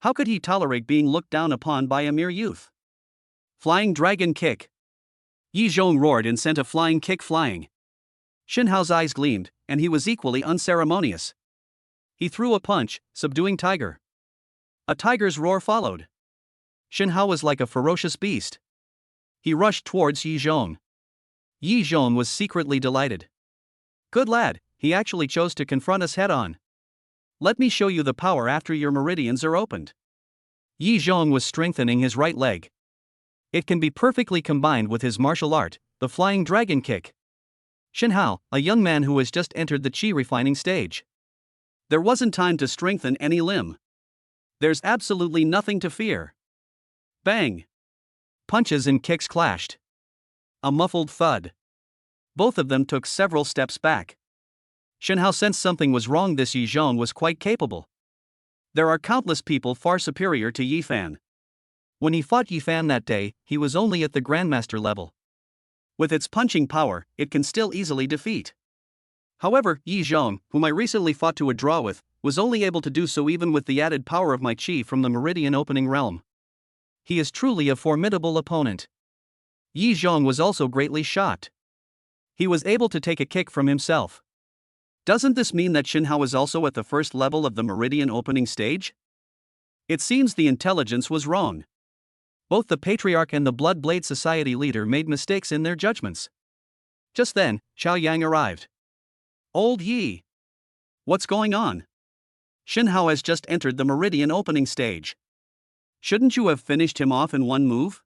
How could he tolerate being looked down upon by a mere youth? Flying dragon kick! Yi Zhong roared and sent a flying kick flying. Shin Hao's eyes gleamed, and he was equally unceremonious. He threw a punch, subduing Tiger. A tiger's roar followed. Shin Hao was like a ferocious beast. He rushed towards Yi Zhong. Yi Zhong was secretly delighted. Good lad, he actually chose to confront us head-on. Let me show you the power after your meridians are opened. Yi Zhong was strengthening his right leg. It can be perfectly combined with his martial art, the flying dragon kick. Shin Hao, a young man who has just entered the chi refining stage. There wasn't time to strengthen any limb. There's absolutely nothing to fear. Bang! Punches and kicks clashed. A muffled thud. Both of them took several steps back. Shin Hao sensed something was wrong. This Yi Zhong was quite capable. There are countless people far superior to Yi Fan. When he fought Yi Fan that day, he was only at the Grandmaster level. With its punching power, it can still easily defeat. However, Yi Zhong, whom I recently fought to a draw with, was only able to do so even with the added power of my chi from the meridian opening realm. He is truly a formidable opponent. Yi Zhong was also greatly shocked. He was able to take a kick from himself. Doesn't this mean that Shin Hao is also at the first level of the meridian opening stage? It seems the intelligence was wrong. Both the Patriarch and the Blood Blade Society leader made mistakes in their judgments. Just then, Xiao Yang arrived. Old Yi! What's going on? Shin Hao has just entered the meridian opening stage. Shouldn't you have finished him off in one move?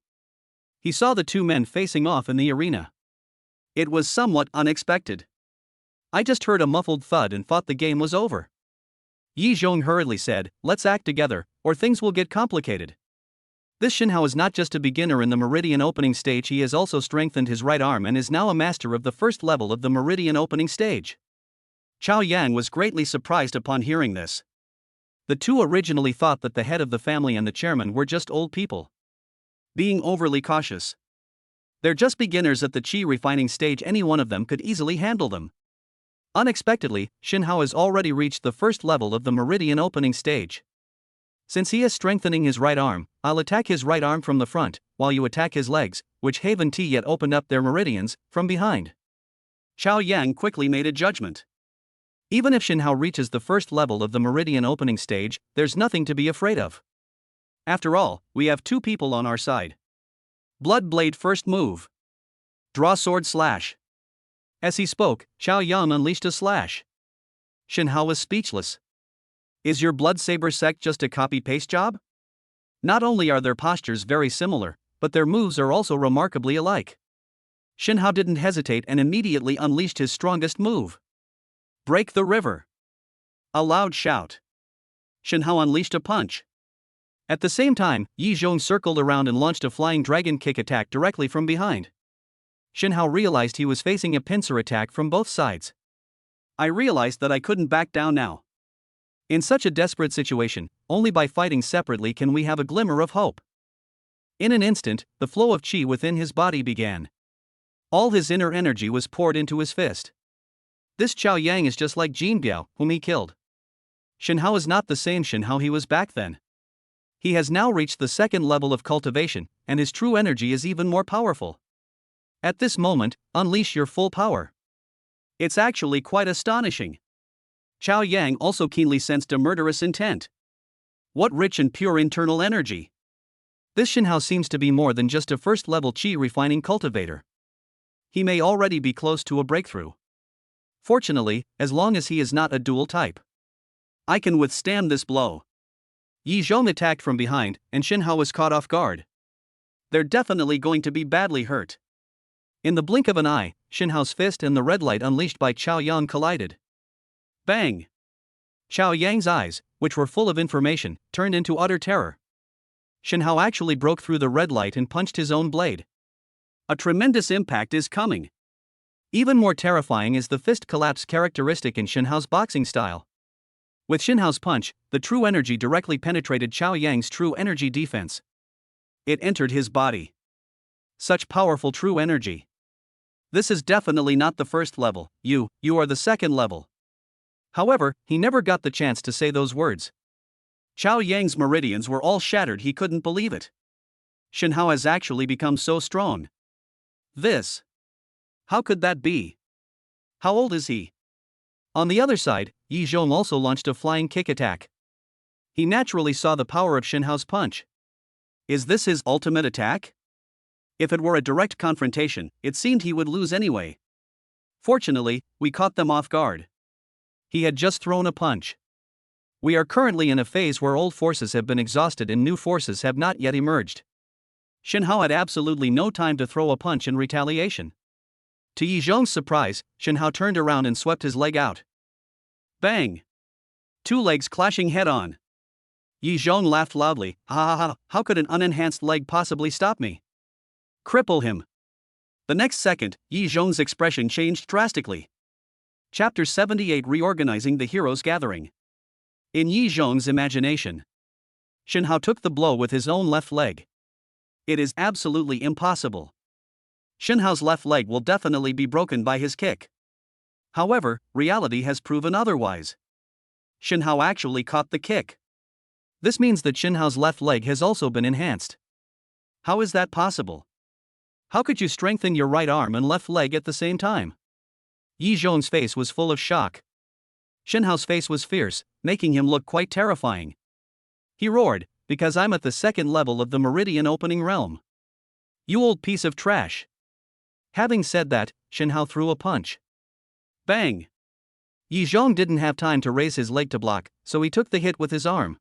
He saw the two men facing off in the arena. It was somewhat unexpected. I just heard a muffled thud and thought the game was over. Yi Zhong hurriedly said, let's act together, or things will get complicated. This Shin Hao is not just a beginner in the meridian opening stage, he has also strengthened his right arm and is now a master of the first level of the meridian opening stage. Xiao Yang was greatly surprised upon hearing this. The two originally thought that the head of the family and the chairman were just old people. Being overly cautious. They're just beginners at the chi refining stage, any one of them could easily handle them. Unexpectedly, Shin Hao has already reached the first level of the meridian opening stage. Since he is strengthening his right arm, I'll attack his right arm from the front, while you attack his legs, which haven't yet opened up their meridians, from behind. Xiao Yang quickly made a judgment. Even if Shin Hao reaches the first level of the meridian opening stage, there's nothing to be afraid of. After all, we have two people on our side. Blood Blade first move. Draw sword slash. As he spoke, Xiao Yang unleashed a slash. Shin Hao was speechless. Is your blood saber sect just a copy-paste job? Not only are their postures very similar, but their moves are also remarkably alike. Shin Hao didn't hesitate and immediately unleashed his strongest move. Break the river. A loud shout. Shin Hao unleashed a punch. At the same time, Yi Zhong circled around and launched a flying dragon kick attack directly from behind. Shin Hao realized he was facing a pincer attack from both sides. I realized that I couldn't back down now. In such a desperate situation, only by fighting separately can we have a glimmer of hope. In an instant, the flow of chi within his body began. All his inner energy was poured into his fist. This Xiao Yang is just like Jin Biao, whom he killed. Shin Hao is not the same Shin Hao he was back then. He has now reached the second level of cultivation, and his true energy is even more powerful. At this moment, unleash your full power. It's actually quite astonishing. Xiao Yang also keenly sensed a murderous intent. What rich and pure internal energy. This Shin Hao seems to be more than just a first-level chi refining cultivator. He may already be close to a breakthrough. Fortunately, as long as he is not a dual type. I can withstand this blow. Yi Zhong attacked from behind, and Shin Hao was caught off guard. They're definitely going to be badly hurt. In the blink of an eye, Shin Hao's fist and the red light unleashed by Xiao Yang collided. Bang! Xiao Yang's eyes, which were full of information, turned into utter terror. Shin Hao actually broke through the red light and punched his own blade. A tremendous impact is coming. Even more terrifying is the fist collapse characteristic in Shin Hao's boxing style. With Shin Hao's punch, the true energy directly penetrated Xiao Yang's true energy defense. It entered his body. Such powerful true energy. This is definitely not the first level, you are the second level. However, he never got the chance to say those words. Xiao Yang's meridians were all shattered, he couldn't believe it. Shin Hao has actually become so strong. How could that be? How old is he? On the other side, Yi Zhong also launched a flying kick attack. He naturally saw the power of Shen Hao's punch. Is this his ultimate attack? If it were a direct confrontation, it seemed he would lose anyway. Fortunately, we caught them off guard. He had just thrown a punch. We are currently in a phase where old forces have been exhausted and new forces have not yet emerged. Shen Hao had absolutely no time to throw a punch in retaliation. To Yi Zhong's surprise, Shen Hao turned around and swept his leg out. Bang! Two legs clashing head-on. Yi Zhong laughed loudly. Ha ha ha, how could an unenhanced leg possibly stop me? Cripple him. The next second, Yi Zhong's expression changed drastically. Chapter 78, Reorganizing the Heroes Gathering. In Yi Zhong's imagination, Shen Hao took the blow with his own left leg. It is absolutely impossible. Shen Hao's left leg will definitely be broken by his kick. However, reality has proven otherwise. Shen Hao actually caught the kick. This means that Shen Hao's left leg has also been enhanced. How is that possible? How could you strengthen your right arm and left leg at the same time? Yi Zhong's face was full of shock. Shen Hao's face was fierce, making him look quite terrifying. He roared, because I'm at the second level of the Meridian Opening Realm. You old piece of trash. Having said that, Shen Hao threw a punch. Bang! Yi Zhong didn't have time to raise his leg to block, so he took the hit with his arm.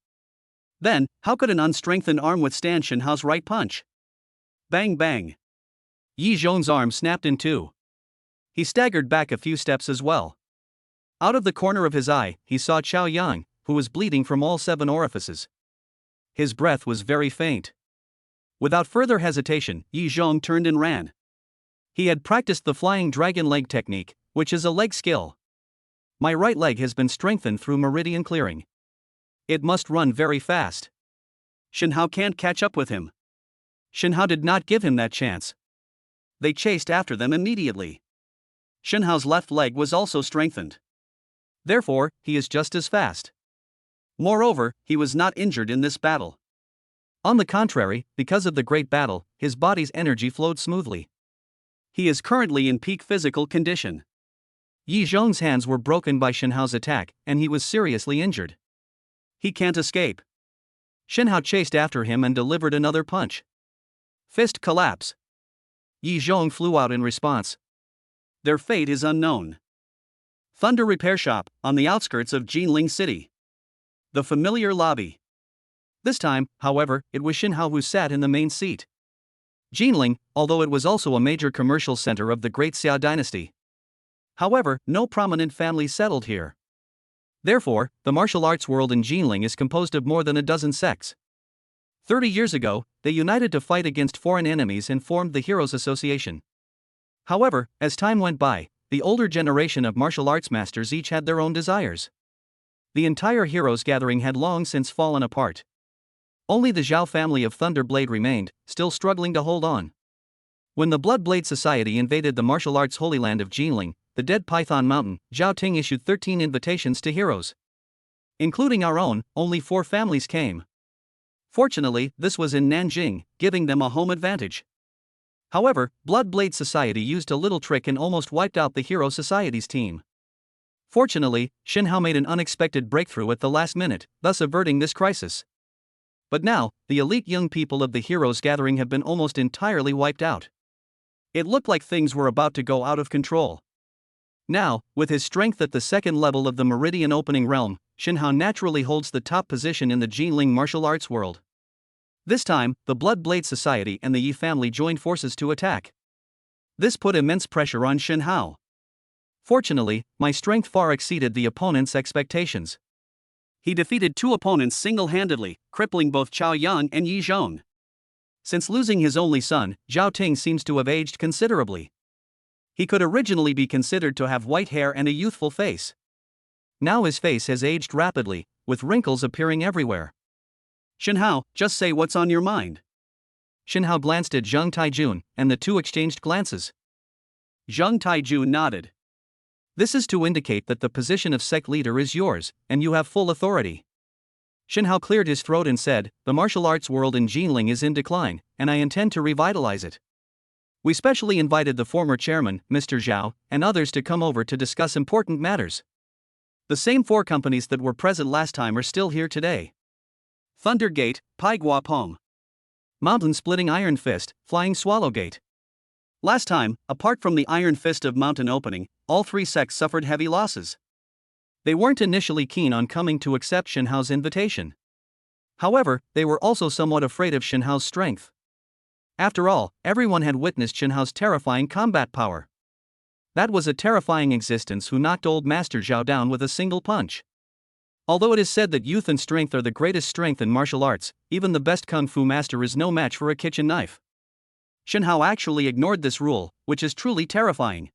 Then, how could an unstrengthened arm withstand Shen Hao's right punch? Bang bang! Yi Zhong's arm snapped in two. He staggered back a few steps as well. Out of the corner of his eye, he saw Chao Yang, who was bleeding from all 7 orifices. His breath was very faint. Without further hesitation, Yi Zhong turned and ran. He had practiced the flying dragon leg technique, which is a leg skill. My right leg has been strengthened through meridian clearing. It must run very fast. Shen Hao can't catch up with him. Shen Hao did not give him that chance. They chased after them immediately. Shen Hao's left leg was also strengthened. Therefore, he is just as fast. Moreover, he was not injured in this battle. On the contrary, because of the great battle, his body's energy flowed smoothly. He is currently in peak physical condition. Yi Zhong's hands were broken by Shen Hao's attack, and he was seriously injured. He can't escape. Shen Hao chased after him and delivered another punch. Fist collapse. Yi Zhong flew out in response. Their fate is unknown. Thunder Repair Shop, on the outskirts of Jinling City. The familiar lobby. This time, however, it was Shen Hao who sat in the main seat. Jinling, although it was also a major commercial center of the Great Xia dynasty. However, no prominent family settled here. Therefore, the martial arts world in Jinling is composed of more than a dozen sects. 30 years ago, they united to fight against foreign enemies and formed the Heroes Association. However, as time went by, the older generation of martial arts masters each had their own desires. The entire Heroes Gathering had long since fallen apart. Only the Zhao family of Thunderblade remained, still struggling to hold on. When the Bloodblade Society invaded the martial arts holy land of Jinling, the Dead Python Mountain, Zhao Ting issued 13 invitations to heroes. Including our own, only 4 families came. Fortunately, this was in Nanjing, giving them a home advantage. However, Bloodblade Society used a little trick and almost wiped out the Hero Society's team. Fortunately, Shen Hao made an unexpected breakthrough at the last minute, thus averting this crisis. But now, the elite young people of the Heroes Gathering have been almost entirely wiped out. It looked like things were about to go out of control. Now, with his strength at the second level of the Meridian Opening Realm, Shen Hao naturally holds the top position in the Jinling martial arts world. This time, the Bloodblade Society and the Yi family joined forces to attack. This put immense pressure on Shen Hao. Fortunately, my strength far exceeded the opponent's expectations. He defeated 2 opponents single-handedly, crippling both Chao Yang and Yi Zhong. Since losing his only son, Zhao Ting seems to have aged considerably. He could originally be considered to have white hair and a youthful face. Now his face has aged rapidly, with wrinkles appearing everywhere. Shen Hao, just say what's on your mind. Shen Hao glanced at Zheng Taijun, and the two exchanged glances. Zheng Taijun nodded. This is to indicate that the position of sect leader is yours, and you have full authority. Shen Hao cleared his throat and said, the martial arts world in Jinling is in decline, and I intend to revitalize it. We specially invited the former chairman, Mr. Zhao, and others to come over to discuss important matters. The same 4 companies that were present last time are still here today. Thunder Gate, Pai Gua Pong. Mountain Splitting Iron Fist, Flying Swallow Gate. Last time, apart from the Iron Fist of Mountain Opening, all 3 sects suffered heavy losses. They weren't initially keen on coming to accept Shenhao's invitation. However, they were also somewhat afraid of Shenhao's strength. After all, everyone had witnessed Shenhao's terrifying combat power. That was a terrifying existence who knocked old Master Zhao down with a single punch. Although it is said that youth and strength are the greatest strength in martial arts, even the best kung fu master is no match for a kitchen knife. Shenhao actually ignored this rule, which is truly terrifying.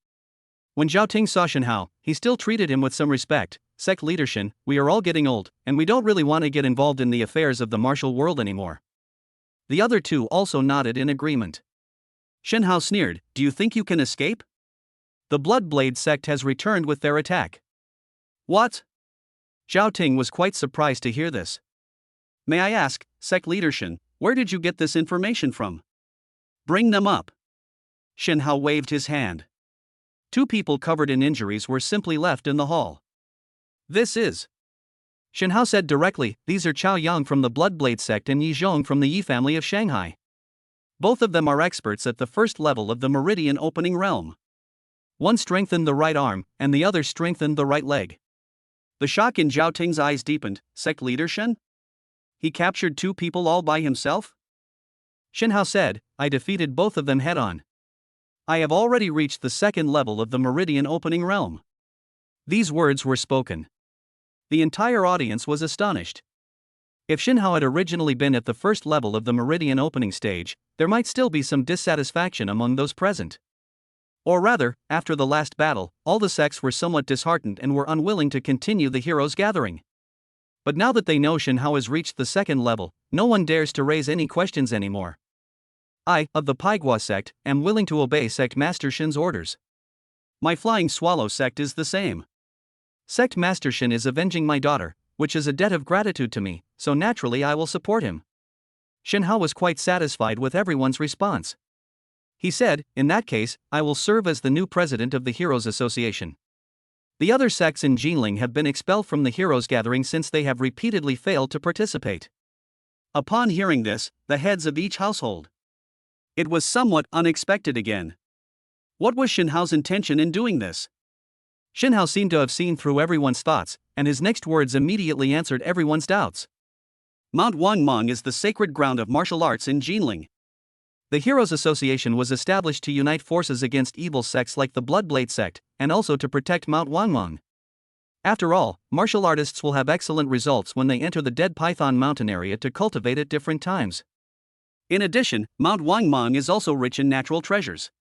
When Zhao Ting saw Shenhao, he still treated him with some respect. Sect leader Shen, we are all getting old, and we don't really want to get involved in the affairs of the martial world anymore. The other 2 also nodded in agreement. Shenhao sneered, do you think you can escape? The Blood Blade sect has returned with their attack. What? Zhao Ting was quite surprised to hear this. May I ask, sect leader Shen, where did you get this information from? Bring them up. Shenhao waved his hand. 2 people covered in injuries were simply left in the hall. This is. Shenhao said directly, these are Chao Yang from the Bloodblade sect and Yi Zhong from the Yi family of Shanghai. Both of them are experts at the first level of the Meridian Opening realm. One strengthened the right arm, and the other strengthened the right leg. The shock in Zhao Ting's eyes deepened. Sect leader Shen? He captured 2 people all by himself? Shenhao said, I defeated both of them head-on. I have already reached the 2nd level of the Meridian Opening realm. These words were spoken. The entire audience was astonished. If Shenhao had originally been at the 1st level of the Meridian Opening stage, there might still be some dissatisfaction among those present. Or rather, after the last battle, all the sects were somewhat disheartened and were unwilling to continue the heroes' gathering. But now that they know Shenhao has reached the 2nd level, no one dares to raise any questions anymore. I, of the Pai Gua sect, am willing to obey Sect Master Shen's orders. My Flying Swallow sect is the same. Sect Master Shen is avenging my daughter, which is a debt of gratitude to me, so naturally I will support him. Shenhao was quite satisfied with everyone's response. He said, in that case, I will serve as the new president of the Heroes Association. The other sects in Jinling have been expelled from the Heroes Gathering since they have repeatedly failed to participate. Upon hearing this, the heads of each household. It was somewhat unexpected again. What was Shenhao's intention in doing this? Shenhao seemed to have seen through everyone's thoughts, and his next words immediately answered everyone's doubts. Mount Wangmang is the sacred ground of martial arts in Jinling. The Heroes Association was established to unite forces against evil sects like the Bloodblade sect, and also to protect Mount Wangmang. After all, martial artists will have excellent results when they enter the Dead Python Mountain area to cultivate at different times. In addition, Mount Wangmang is also rich in natural treasures.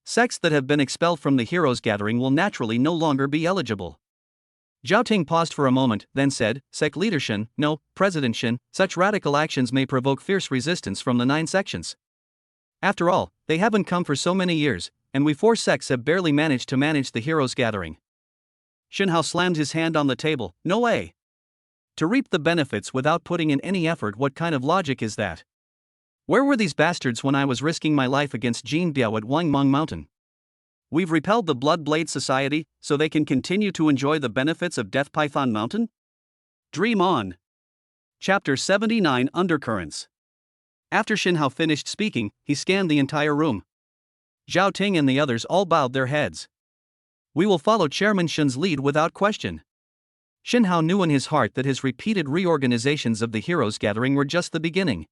Sects that have been expelled from the Heroes Gathering will naturally no longer be eligible. Zhao Ting paused for a moment, then said, Sect leader Shen, no, President Shen, such radical actions may provoke fierce resistance from the 9 sections. After all, they haven't come for so many years, and we 4 sects have barely managed to manage the Heroes Gathering. Shenhao slammed his hand on the table, no way. To reap the benefits without putting in any effort, what kind of logic is that? Where were these bastards when I was risking my life against Jin Biao at Wangmang Mountain? We've repelled the Bloodblade Society, so they can continue to enjoy the benefits of Death Python Mountain? Dream on. Chapter 79 Undercurrents. After Shenhao finished speaking, he scanned the entire room. Zhao Ting and the others all bowed their heads. We will follow Chairman Shen's lead without question. Shenhao knew in his heart that his repeated reorganizations of the Heroes Gathering were just the beginning.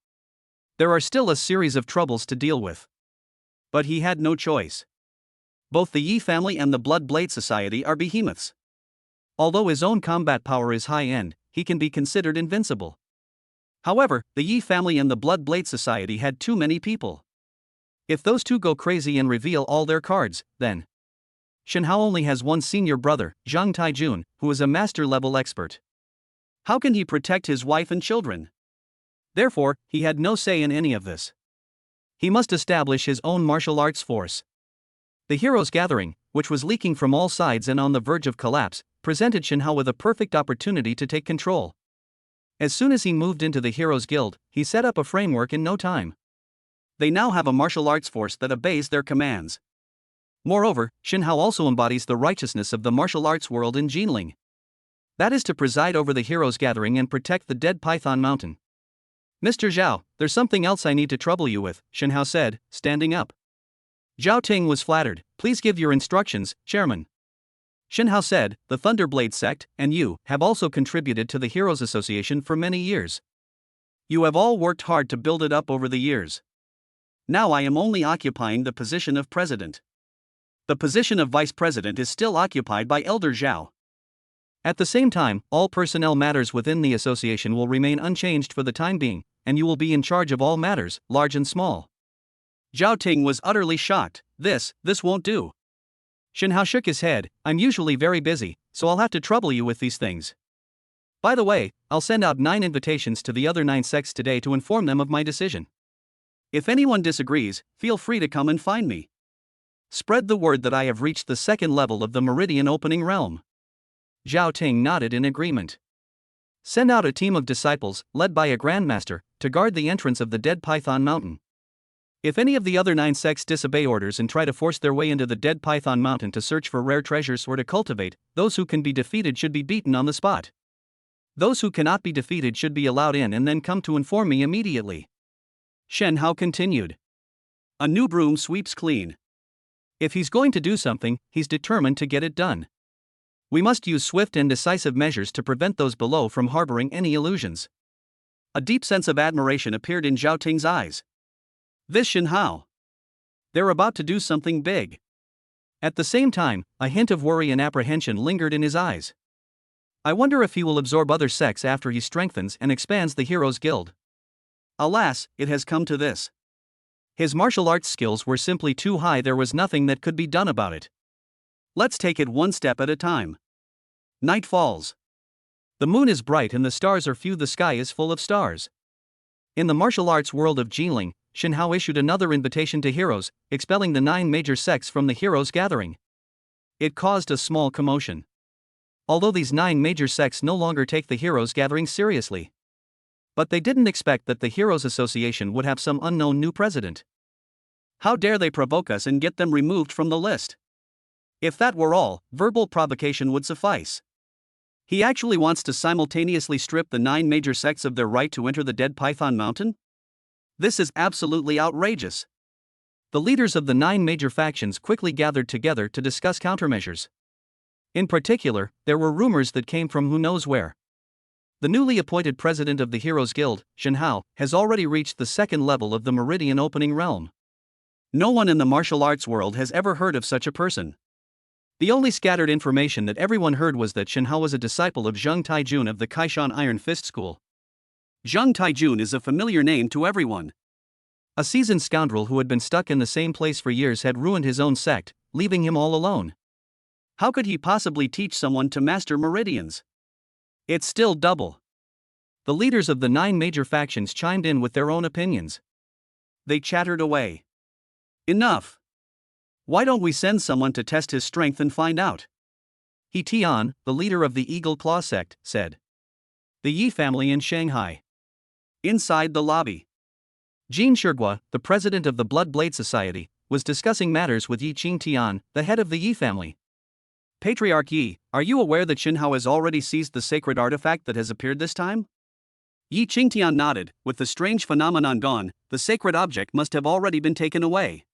There are still a series of troubles to deal with. But he had no choice. Both the Yi family and the Bloodblade Society are behemoths. Although his own combat power is high-end, he can be considered invincible. However, the Yi family and the Bloodblade Society had too many people. If those 2 go crazy and reveal all their cards, then Shenhao only has one senior brother, Zhang Taijun, who is a master-level expert. How can he protect his wife and children? Therefore, he had no say in any of this. He must establish his own martial arts force. The Heroes Gathering, which was leaking from all sides and on the verge of collapse, presented Shenhao with a perfect opportunity to take control. As soon as he moved into the Heroes Guild, he set up a framework in no time. They now have a martial arts force that obeys their commands. Moreover, Shenhao also embodies the righteousness of the martial arts world in Jinling. That is to preside over the heroes gathering and protect the dead Python Mountain. Mr. Zhao, there's something else I need to trouble you with, Shen Hao said, standing up. Zhao Ting was flattered. Please give your instructions, Chairman. Shen Hao said, the Thunderblade sect, and you, have also contributed to the Heroes Association for many years. You have all worked hard to build it up over the years. Now I am only occupying the position of president. The position of vice president is still occupied by Elder Zhao. At the same time, all personnel matters within the association will remain unchanged for the time being, and you will be in charge of all matters, large and small. Zhao Ting was utterly shocked. This won't do. Shen Hao shook his head. I'm usually very busy, so I'll have to trouble you with these things. By the way, I'll send out 9 invitations to the other 9 sects today to inform them of my decision. If anyone disagrees, feel free to come and find me. Spread the word that I have reached the 2nd level of the Meridian Opening Realm. Zhao Ting nodded in agreement. Send out a team of disciples, led by a Grandmaster, to guard the entrance of the Dead Python Mountain. If any of the other 9 sects disobey orders and try to force their way into the Dead Python Mountain to search for rare treasures or to cultivate, those who can be defeated should be beaten on the spot. Those who cannot be defeated should be allowed in and then come to inform me immediately. Shen Hao continued. A new broom sweeps clean. If he's going to do something, he's determined to get it done. We must use swift and decisive measures to prevent those below from harboring any illusions. A deep sense of admiration appeared in Zhao Ting's eyes. This Shen Hao. They're about to do something big. At the same time, a hint of worry and apprehension lingered in his eyes. I wonder if he will absorb other sects after he strengthens and expands the Heroes Guild. Alas, it has come to this. His martial arts skills were simply too high. There was nothing that could be done about it. Let's take it one step at a time. Night falls. The moon is bright and the stars are few. The sky is full of stars. In the martial arts world of Jinling, Shen Hao issued another invitation to heroes, expelling the 9 major sects from the heroes gathering. It caused a small commotion. Although these 9 major sects no longer take the heroes gathering seriously. But they didn't expect that the Heroes Association would have some unknown new president. How dare they provoke us and get them removed from the list? If that were all, verbal provocation would suffice. He actually wants to simultaneously strip the 9 major sects of their right to enter the Dead Python Mountain? This is absolutely outrageous. The leaders of the 9 major factions quickly gathered together to discuss countermeasures. In particular, there were rumors that came from who knows where. The newly appointed president of the Heroes Guild, Shen Hao, has already reached the 2nd level of the Meridian Opening Realm. No one in the martial arts world has ever heard of such a person. The only scattered information that everyone heard was that Shen Hao was a disciple of Zheng Taijun of the Kaishan Iron Fist School. Zheng Taijun is a familiar name to everyone. A seasoned scoundrel who had been stuck in the same place for years had ruined his own sect, leaving him all alone. How could he possibly teach someone to master meridians? It's still double. The leaders of the 9 major factions chimed in with their own opinions. They chattered away. Enough. Why don't we send someone to test his strength and find out? He Tian, the leader of the Eagle Claw sect, said. The Yi family in Shanghai. Inside the lobby. Jin Shiguo, the president of the Blood Blade Society, was discussing matters with Yi Qingtian, the head of the Yi family. Patriarch Yi, are you aware that Shen Hao has already seized the sacred artifact that has appeared this time? Yi Qingtian nodded. With the strange phenomenon gone, the sacred object must have already been taken away.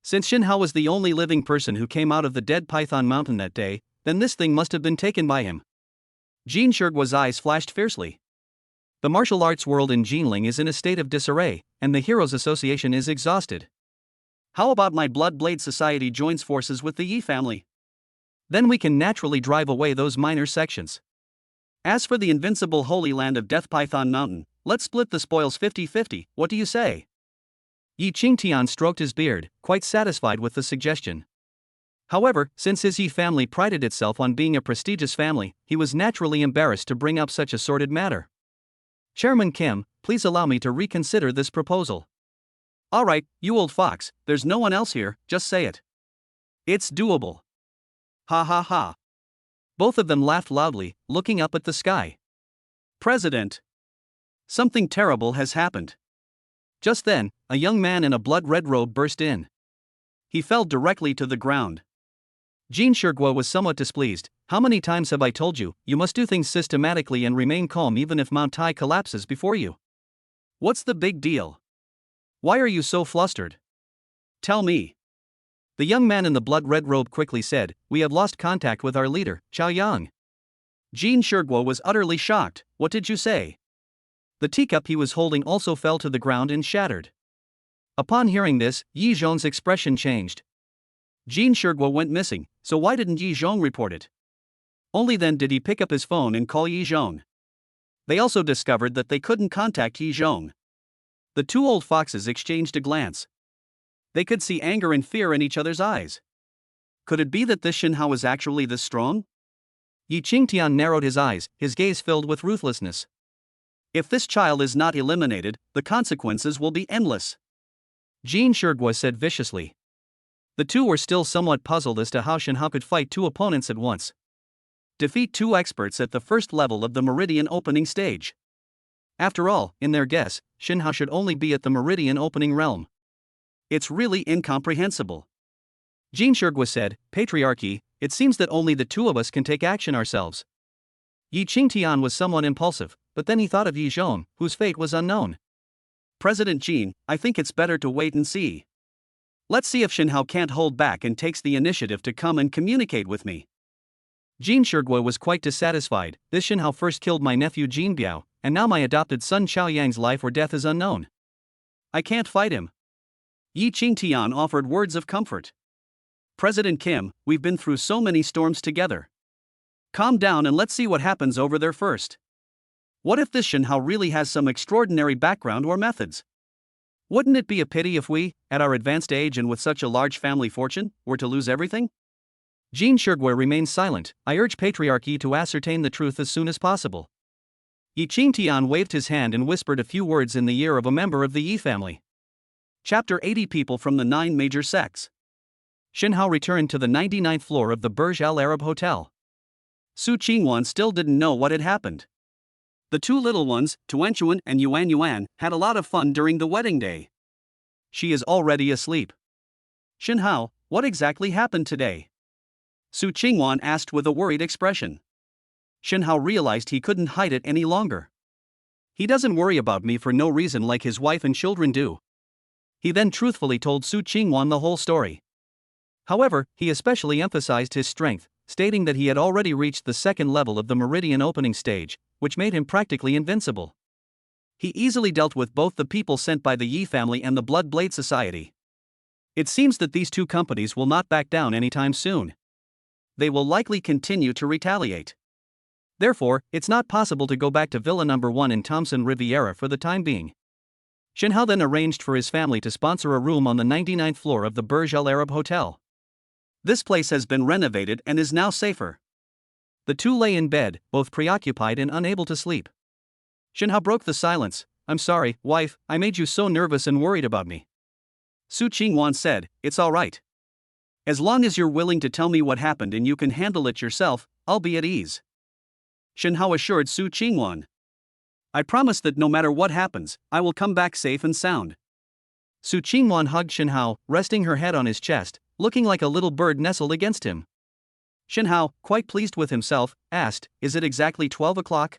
Since Shen Hao was the only living person who came out of the Dead Python Mountain that day, then this thing must have been taken by him. Jin Shiguo's eyes flashed fiercely. The martial arts world in Jinling is in a state of disarray, and the Heroes Association is exhausted. How about my Blood Blade Society joins forces with the Yi family? Then we can naturally drive away those minor sections. As for the invincible Holy Land of Death Python Mountain, let's split the spoils 50-50, what do you say? Yi Qingtian stroked his beard, quite satisfied with the suggestion. However, since his Yi family prided itself on being a prestigious family, he was naturally embarrassed to bring up such a sordid matter. Chairman Kim, please allow me to reconsider this proposal. Alright, you old fox, there's no one else here, just say it. It's doable. Ha ha ha. Both of them laughed loudly, looking up at the sky. President. Something terrible has happened. Just then, a young man in a blood-red robe burst in. He fell directly to the ground. Jin Shiguo was somewhat displeased. How many times have I told you, you must do things systematically and remain calm even if Mount Tai collapses before you? What's the big deal? Why are you so flustered? Tell me. The young man in the blood-red robe quickly said, we have lost contact with our leader, Chao Yang. Jin Shiguo was utterly shocked. What did you say? The teacup he was holding also fell to the ground and shattered. Upon hearing this, Yi Zhong's expression changed. Jin Shiguo went missing, so why didn't Yi Zhong report it? Only then did he pick up his phone and call Yi Zhong. They also discovered that they couldn't contact Yi Zhong. The two old foxes exchanged a glance. They could see anger and fear in each other's eyes. Could it be that this Shinhao is actually this strong? Yi Qingtian narrowed his eyes, his gaze filled with ruthlessness. If this child is not eliminated, the consequences will be endless. Jin Shiguo said viciously. The two were still somewhat puzzled as to how Shinhao could fight two opponents at once. Defeat two experts at the first level of the Meridian opening stage. After all, in their guess, Shinhao should only be at the Meridian opening realm. It's really incomprehensible. Jin Shiguo said, Patriarchy, it seems that only the two of us can take action ourselves. Yi Qingtian was somewhat impulsive, but then he thought of Yi Zhong, whose fate was unknown. President Jin, I think it's better to wait and see. Let's see if Shinhao can't hold back and takes the initiative to come and communicate with me. Jin Shiguo was quite dissatisfied. This Shinhao first killed my nephew Jin Biao, and now my adopted son Chao Yang's life or death is unknown. I can't fight him. Yi Qingtian offered words of comfort. President Kim, we've been through so many storms together. Calm down and let's see what happens over there first. What if this Shinhao really has some extraordinary background or methods? Wouldn't it be a pity if we, at our advanced age and with such a large family fortune, were to lose everything? Jin Shiguo remained silent. I urge Patriarchy to ascertain the truth as soon as possible. Yi Qingtian waved his hand and whispered a few words in the ear of a member of the Yi family. Chapter 80 People from the 9 Major Sects. Shinhao returned to the 99th floor of the Burj Al Arab Hotel. Su Qingwan still didn't know what had happened. The two little ones, Tuanchuan and Yuan Yuan, had a lot of fun during the wedding day. She is already asleep. Shinhao, what exactly happened today? Su Qingwan asked with a worried expression. Shinhao realized he couldn't hide it any longer. He doesn't worry about me for no reason like his wife and children do. He then truthfully told Su Qingwan the whole story. However, he especially emphasized his strength, stating that he had already reached the second level of the Meridian opening stage, which made him practically invincible. He easily dealt with both the people sent by the Yi family and the Blood Blade Society. It seems that these two companies will not back down anytime soon. They will likely continue to retaliate. Therefore, it's not possible to go back to Villa No. 1 in Thompson Riviera for the time being. Shinhao then arranged for his family to sponsor a room on the 99th floor of the Burj Al Arab Hotel. This place has been renovated and is now safer. The two lay in bed, both preoccupied and unable to sleep. Shinhao broke the silence. I'm sorry, wife, I made you so nervous and worried about me. Su Qingwan said, it's all right. As long as you're willing to tell me what happened and you can handle it yourself, I'll be at ease. Shinhao assured Su Qingwan. I promise that no matter what happens, I will come back safe and sound. Su Qingwan hugged Shinhao, resting her head on his chest, looking like a little bird nestled against him. Shinhao, quite pleased with himself, asked, is it exactly 12 o'clock?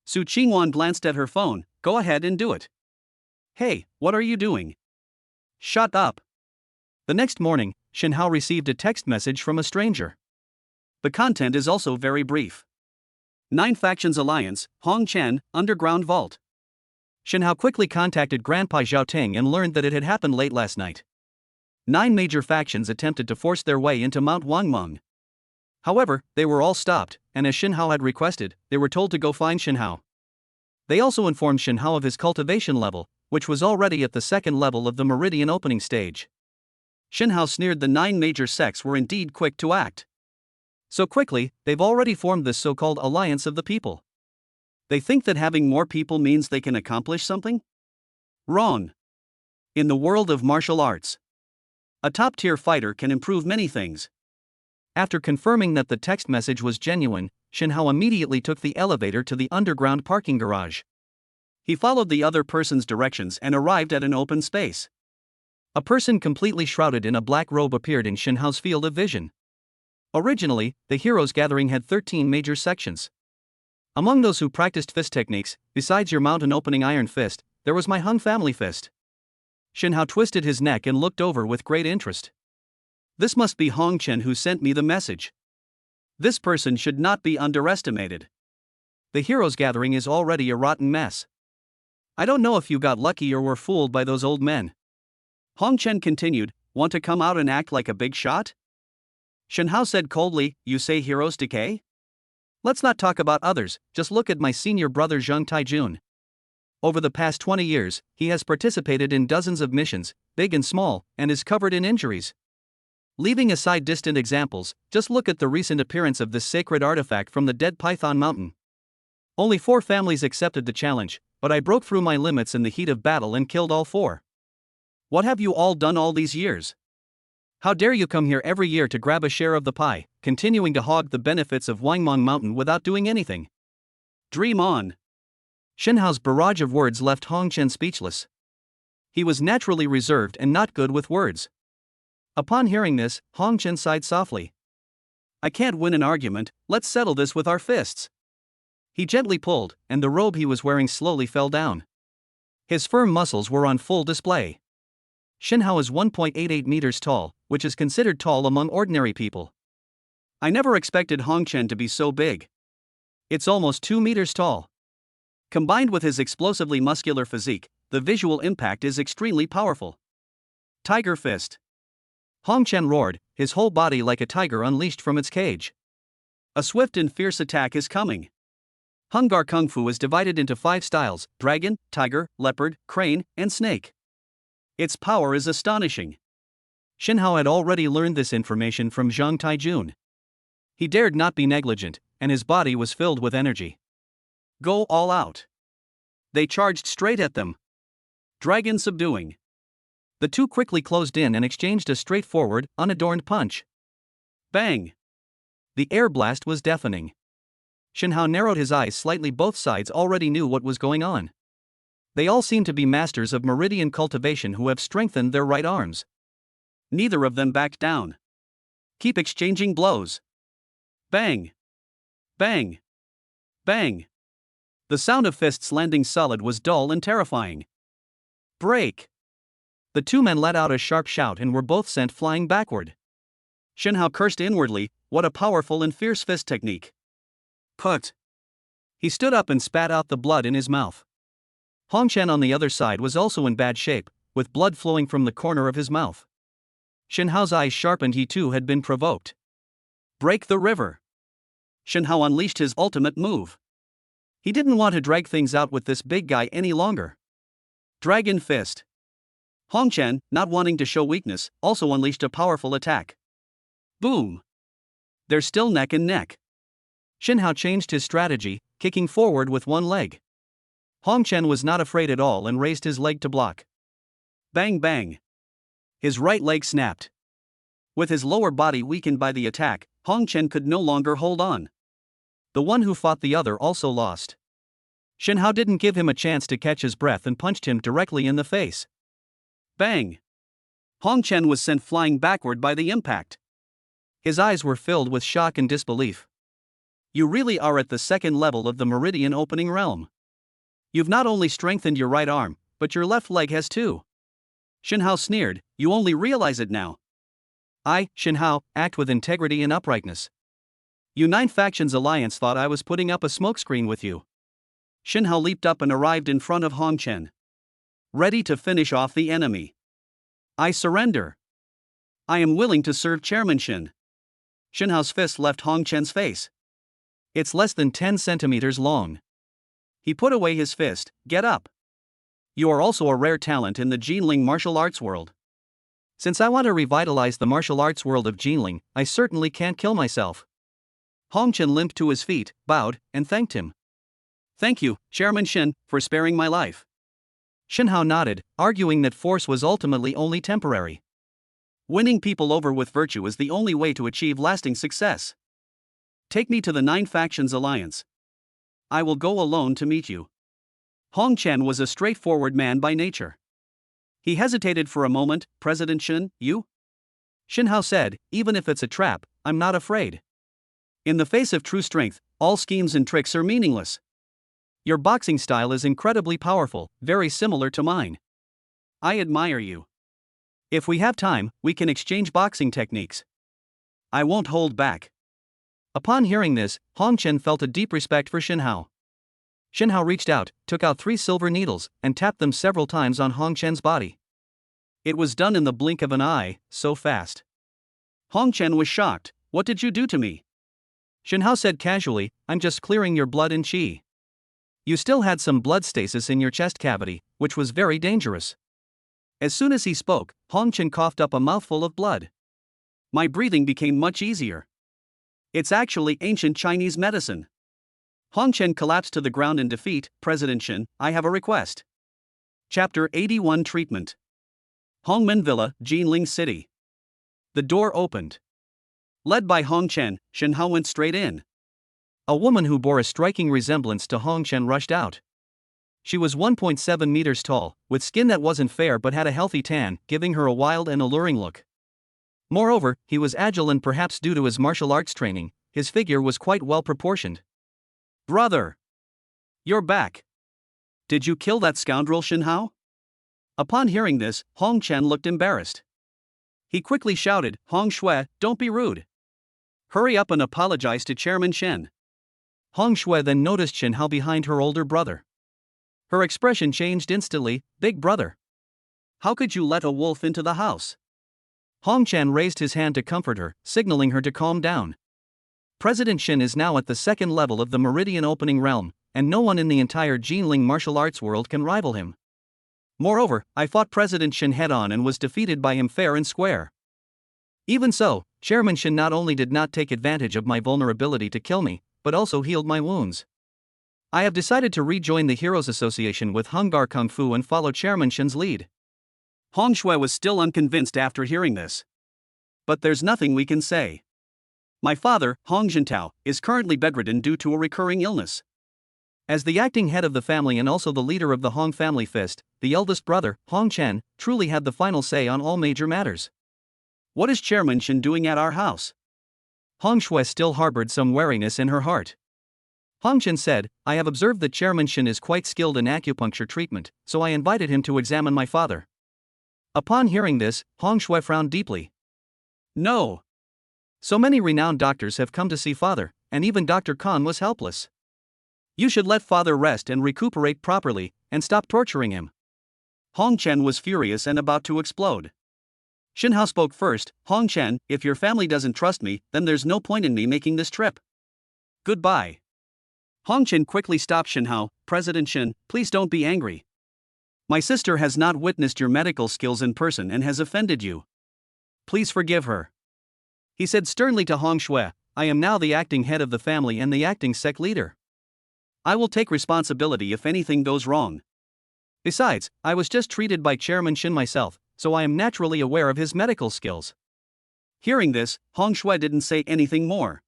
Su Qingwan glanced at her phone, go ahead and do it. Hey, what are you doing? Shut up. The next morning, Shinhao received a text message from a stranger. The content is also very brief. 9 Factions Alliance, Hong Chen, Underground Vault. Shinhao quickly contacted Grandpa Zhaoteng and learned that it had happened late last night. 9 major factions attempted to force their way into Mount Wangmeng. However, they were all stopped, and as Shinhao had requested, they were told to go find Shinhao. They also informed Shinhao of his cultivation level, which was already at the second level of the Meridian opening stage. Shinhao sneered the 9 major sects were indeed quick to act. So quickly, they've already formed this so-called Alliance of the People. They think that having more people means they can accomplish something? Wrong. In the world of martial arts, a top-tier fighter can improve many things. After confirming that the text message was genuine, Shinhao immediately took the elevator to the underground parking garage. He followed the other person's directions and arrived at an open space. A person completely shrouded in a black robe appeared in Shinhao's field of vision. Originally, the Heroes Gathering had 13 major sections. Among those who practiced fist techniques, besides your mountain opening iron fist, there was my Hung family fist. Shen Hao twisted his neck and looked over with great interest. This must be Hong Chen who sent me the message. This person should not be underestimated. The Heroes Gathering is already a rotten mess. I don't know if you got lucky or were fooled by those old men. Hong Chen continued, want to come out and act like a big shot? Shen Hao said coldly, you say heroes decay? Let's not talk about others, just look at my senior brother Zheng Taijun. Over the past 20 years, he has participated in dozens of missions, big and small, and is covered in injuries. Leaving aside distant examples, just look at the recent appearance of this sacred artifact from the dead Python Mountain. Only 4 families accepted the challenge, but I broke through my limits in the heat of battle and killed all 4. What have you all done all these years? How dare you come here every year to grab a share of the pie, continuing to hog the benefits of Wangmong Mountain without doing anything? Dream on. Shen Hao's barrage of words left Hong Chen speechless. He was naturally reserved and not good with words. Upon hearing this, Hong Chen sighed softly. I can't win an argument, let's settle this with our fists. He gently pulled, and the robe he was wearing slowly fell down. His firm muscles were on full display. Shen Hao is 1.88 meters tall, which is considered tall among ordinary people. I never expected Hong Chen to be so big. It's almost 2 meters tall. Combined with his explosively muscular physique, the visual impact is extremely powerful. Tiger Fist. Hong Chen roared, his whole body like a tiger unleashed from its cage. A swift and fierce attack is coming. Hungar Kung Fu is divided into 5 styles: dragon, tiger, leopard, crane, and snake. Its power is astonishing. Shen Hao had already learned this information from Zheng Taijun. He dared not be negligent, and his body was filled with energy. Go all out. They charged straight at them. Dragon subduing. The two quickly closed in and exchanged a straightforward, unadorned punch. Bang! The air blast was deafening. Shen Hao narrowed his eyes slightly. Both sides already knew what was going on. They all seemed to be masters of meridian cultivation who have strengthened their right arms. Neither of them backed down. Keep exchanging blows. Bang! Bang! Bang! The sound of fists landing solid was dull and terrifying. Break! The 2 men let out a sharp shout and were both sent flying backward. Shen Hao cursed inwardly, what a powerful and fierce fist technique. Put! He stood up and spat out the blood in his mouth. Hong Chen on the other side was also in bad shape, with blood flowing from the corner of his mouth. Shen Hao's eyes sharpened. He too had been provoked. Break the river! Shen Hao unleashed his ultimate move. He didn't want to drag things out with this big guy any longer. Dragon Fist. Hong Chen, not wanting to show weakness, also unleashed a powerful attack. Boom! They're still neck and neck. Shen Hao changed his strategy, kicking forward with one leg. Hong Chen was not afraid at all and raised his leg to block. Bang bang! His right leg snapped. With his lower body weakened by the attack, Hong Chen could no longer hold on. The one who fought the other also lost. Shen Hao didn't give him a chance to catch his breath and punched him directly in the face. Bang! Hong Chen was sent flying backward by the impact. His eyes were filled with shock and disbelief. You really are at the second level of the meridian opening realm. You've not only strengthened your right arm, but your left leg has too. Shen Hao sneered, you only realize it now. I, Shen Hao, act with integrity and uprightness. You 9 Factions Alliance thought I was putting up a smokescreen with you. Shen Hao leaped up and arrived in front of Hong Chen. Ready to finish off the enemy. I surrender. I am willing to serve Chairman Shen. Shen Hao's fist left Hong Chen's face. It's less than 10 centimeters long. He put away his fist. Get up. You are also a rare talent in the Jinling martial arts world. Since I want to revitalize the martial arts world of Jinling, I certainly can't kill myself. Hong Chen limped to his feet, bowed, and thanked him. Thank you, Chairman Shen, for sparing my life. Shen Hao nodded, arguing that force was ultimately only temporary. Winning people over with virtue is the only way to achieve lasting success. Take me to the 9 Factions Alliance. I will go alone to meet you. Hong Chen was a straightforward man by nature. He hesitated for a moment. President Shen, you? Xin Hao said, even if it's a trap, I'm not afraid. In the face of true strength, all schemes and tricks are meaningless. Your boxing style is incredibly powerful, very similar to mine. I admire you. If we have time, we can exchange boxing techniques. I won't hold back. Upon hearing this, Hong Chen felt a deep respect for Xin Hao. Xin Hao reached out, took out 3 silver needles, and tapped them several times on Hong Chen's body. It was done in the blink of an eye, so fast. Hong Chen was shocked. What did you do to me? Xin Hao said casually, I'm just clearing your blood and qi. You still had some blood stasis in your chest cavity, which was very dangerous. As soon as he spoke, Hong Chen coughed up a mouthful of blood. My breathing became much easier. It's actually ancient Chinese medicine. Hong Chen collapsed to the ground in defeat. President Xin, I have a request. Chapter 81 Treatment. Hongmen Villa, Jinling City. The door opened. Led by Hong Chen, Xin Hao went straight in. A woman who bore a striking resemblance to Hong Chen rushed out. She was 1.7 meters tall, with skin that wasn't fair but had a healthy tan, giving her a wild and alluring look. Moreover, he was agile and perhaps due to his martial arts training, his figure was quite well proportioned. Brother! You're back. Did you kill that scoundrel Xin Hao? Upon hearing this, Hong Chen looked embarrassed. He quickly shouted, Hong Shui, don't be rude. Hurry up and apologize to Chairman Shen. Hong Shui then noticed Xin Hao behind her older brother. Her expression changed instantly, Big brother. How could you let a wolf into the house? Hong Chen raised his hand to comfort her, signaling her to calm down. President Shen is now at the 2nd level of the Meridian Opening Realm, and no one in the entire Jinling martial arts world can rival him. Moreover, I fought President Shen head-on and was defeated by him fair and square. Even so, Chairman Shen not only did not take advantage of my vulnerability to kill me, but also healed my wounds. I have decided to rejoin the Heroes Association with Hungar Kung Fu and follow Chairman Shen's lead. Hong Shui was still unconvinced after hearing this. But there's nothing we can say. My father, Hong Jintao, is currently bedridden due to a recurring illness. As the acting head of the family and also the leader of the Hong family fist, the eldest brother, Hong Chen, truly had the final say on all major matters. What is Chairman Shen doing at our house? Hong Shui still harbored some wariness in her heart. Hong Chen said, I have observed that Chairman Shen is quite skilled in acupuncture treatment, so I invited him to examine my father. Upon hearing this, Hong Shui frowned deeply. No. So many renowned doctors have come to see father, and even Dr. Khan was helpless. You should let father rest and recuperate properly, and stop torturing him. Hong Chen was furious and about to explode. Xin Hao spoke first, Hong Chen, if your family doesn't trust me, then there's no point in me making this trip. Goodbye. Hong Chen quickly stopped Xin Hao, President Shen, please don't be angry. My sister has not witnessed your medical skills in person and has offended you. Please forgive her. He said sternly to Hong Shui, I am now the acting head of the family and the acting sect leader. I will take responsibility if anything goes wrong. Besides, I was just treated by Chairman Shen myself, so I am naturally aware of his medical skills. Hearing this, Hong Shui didn't say anything more.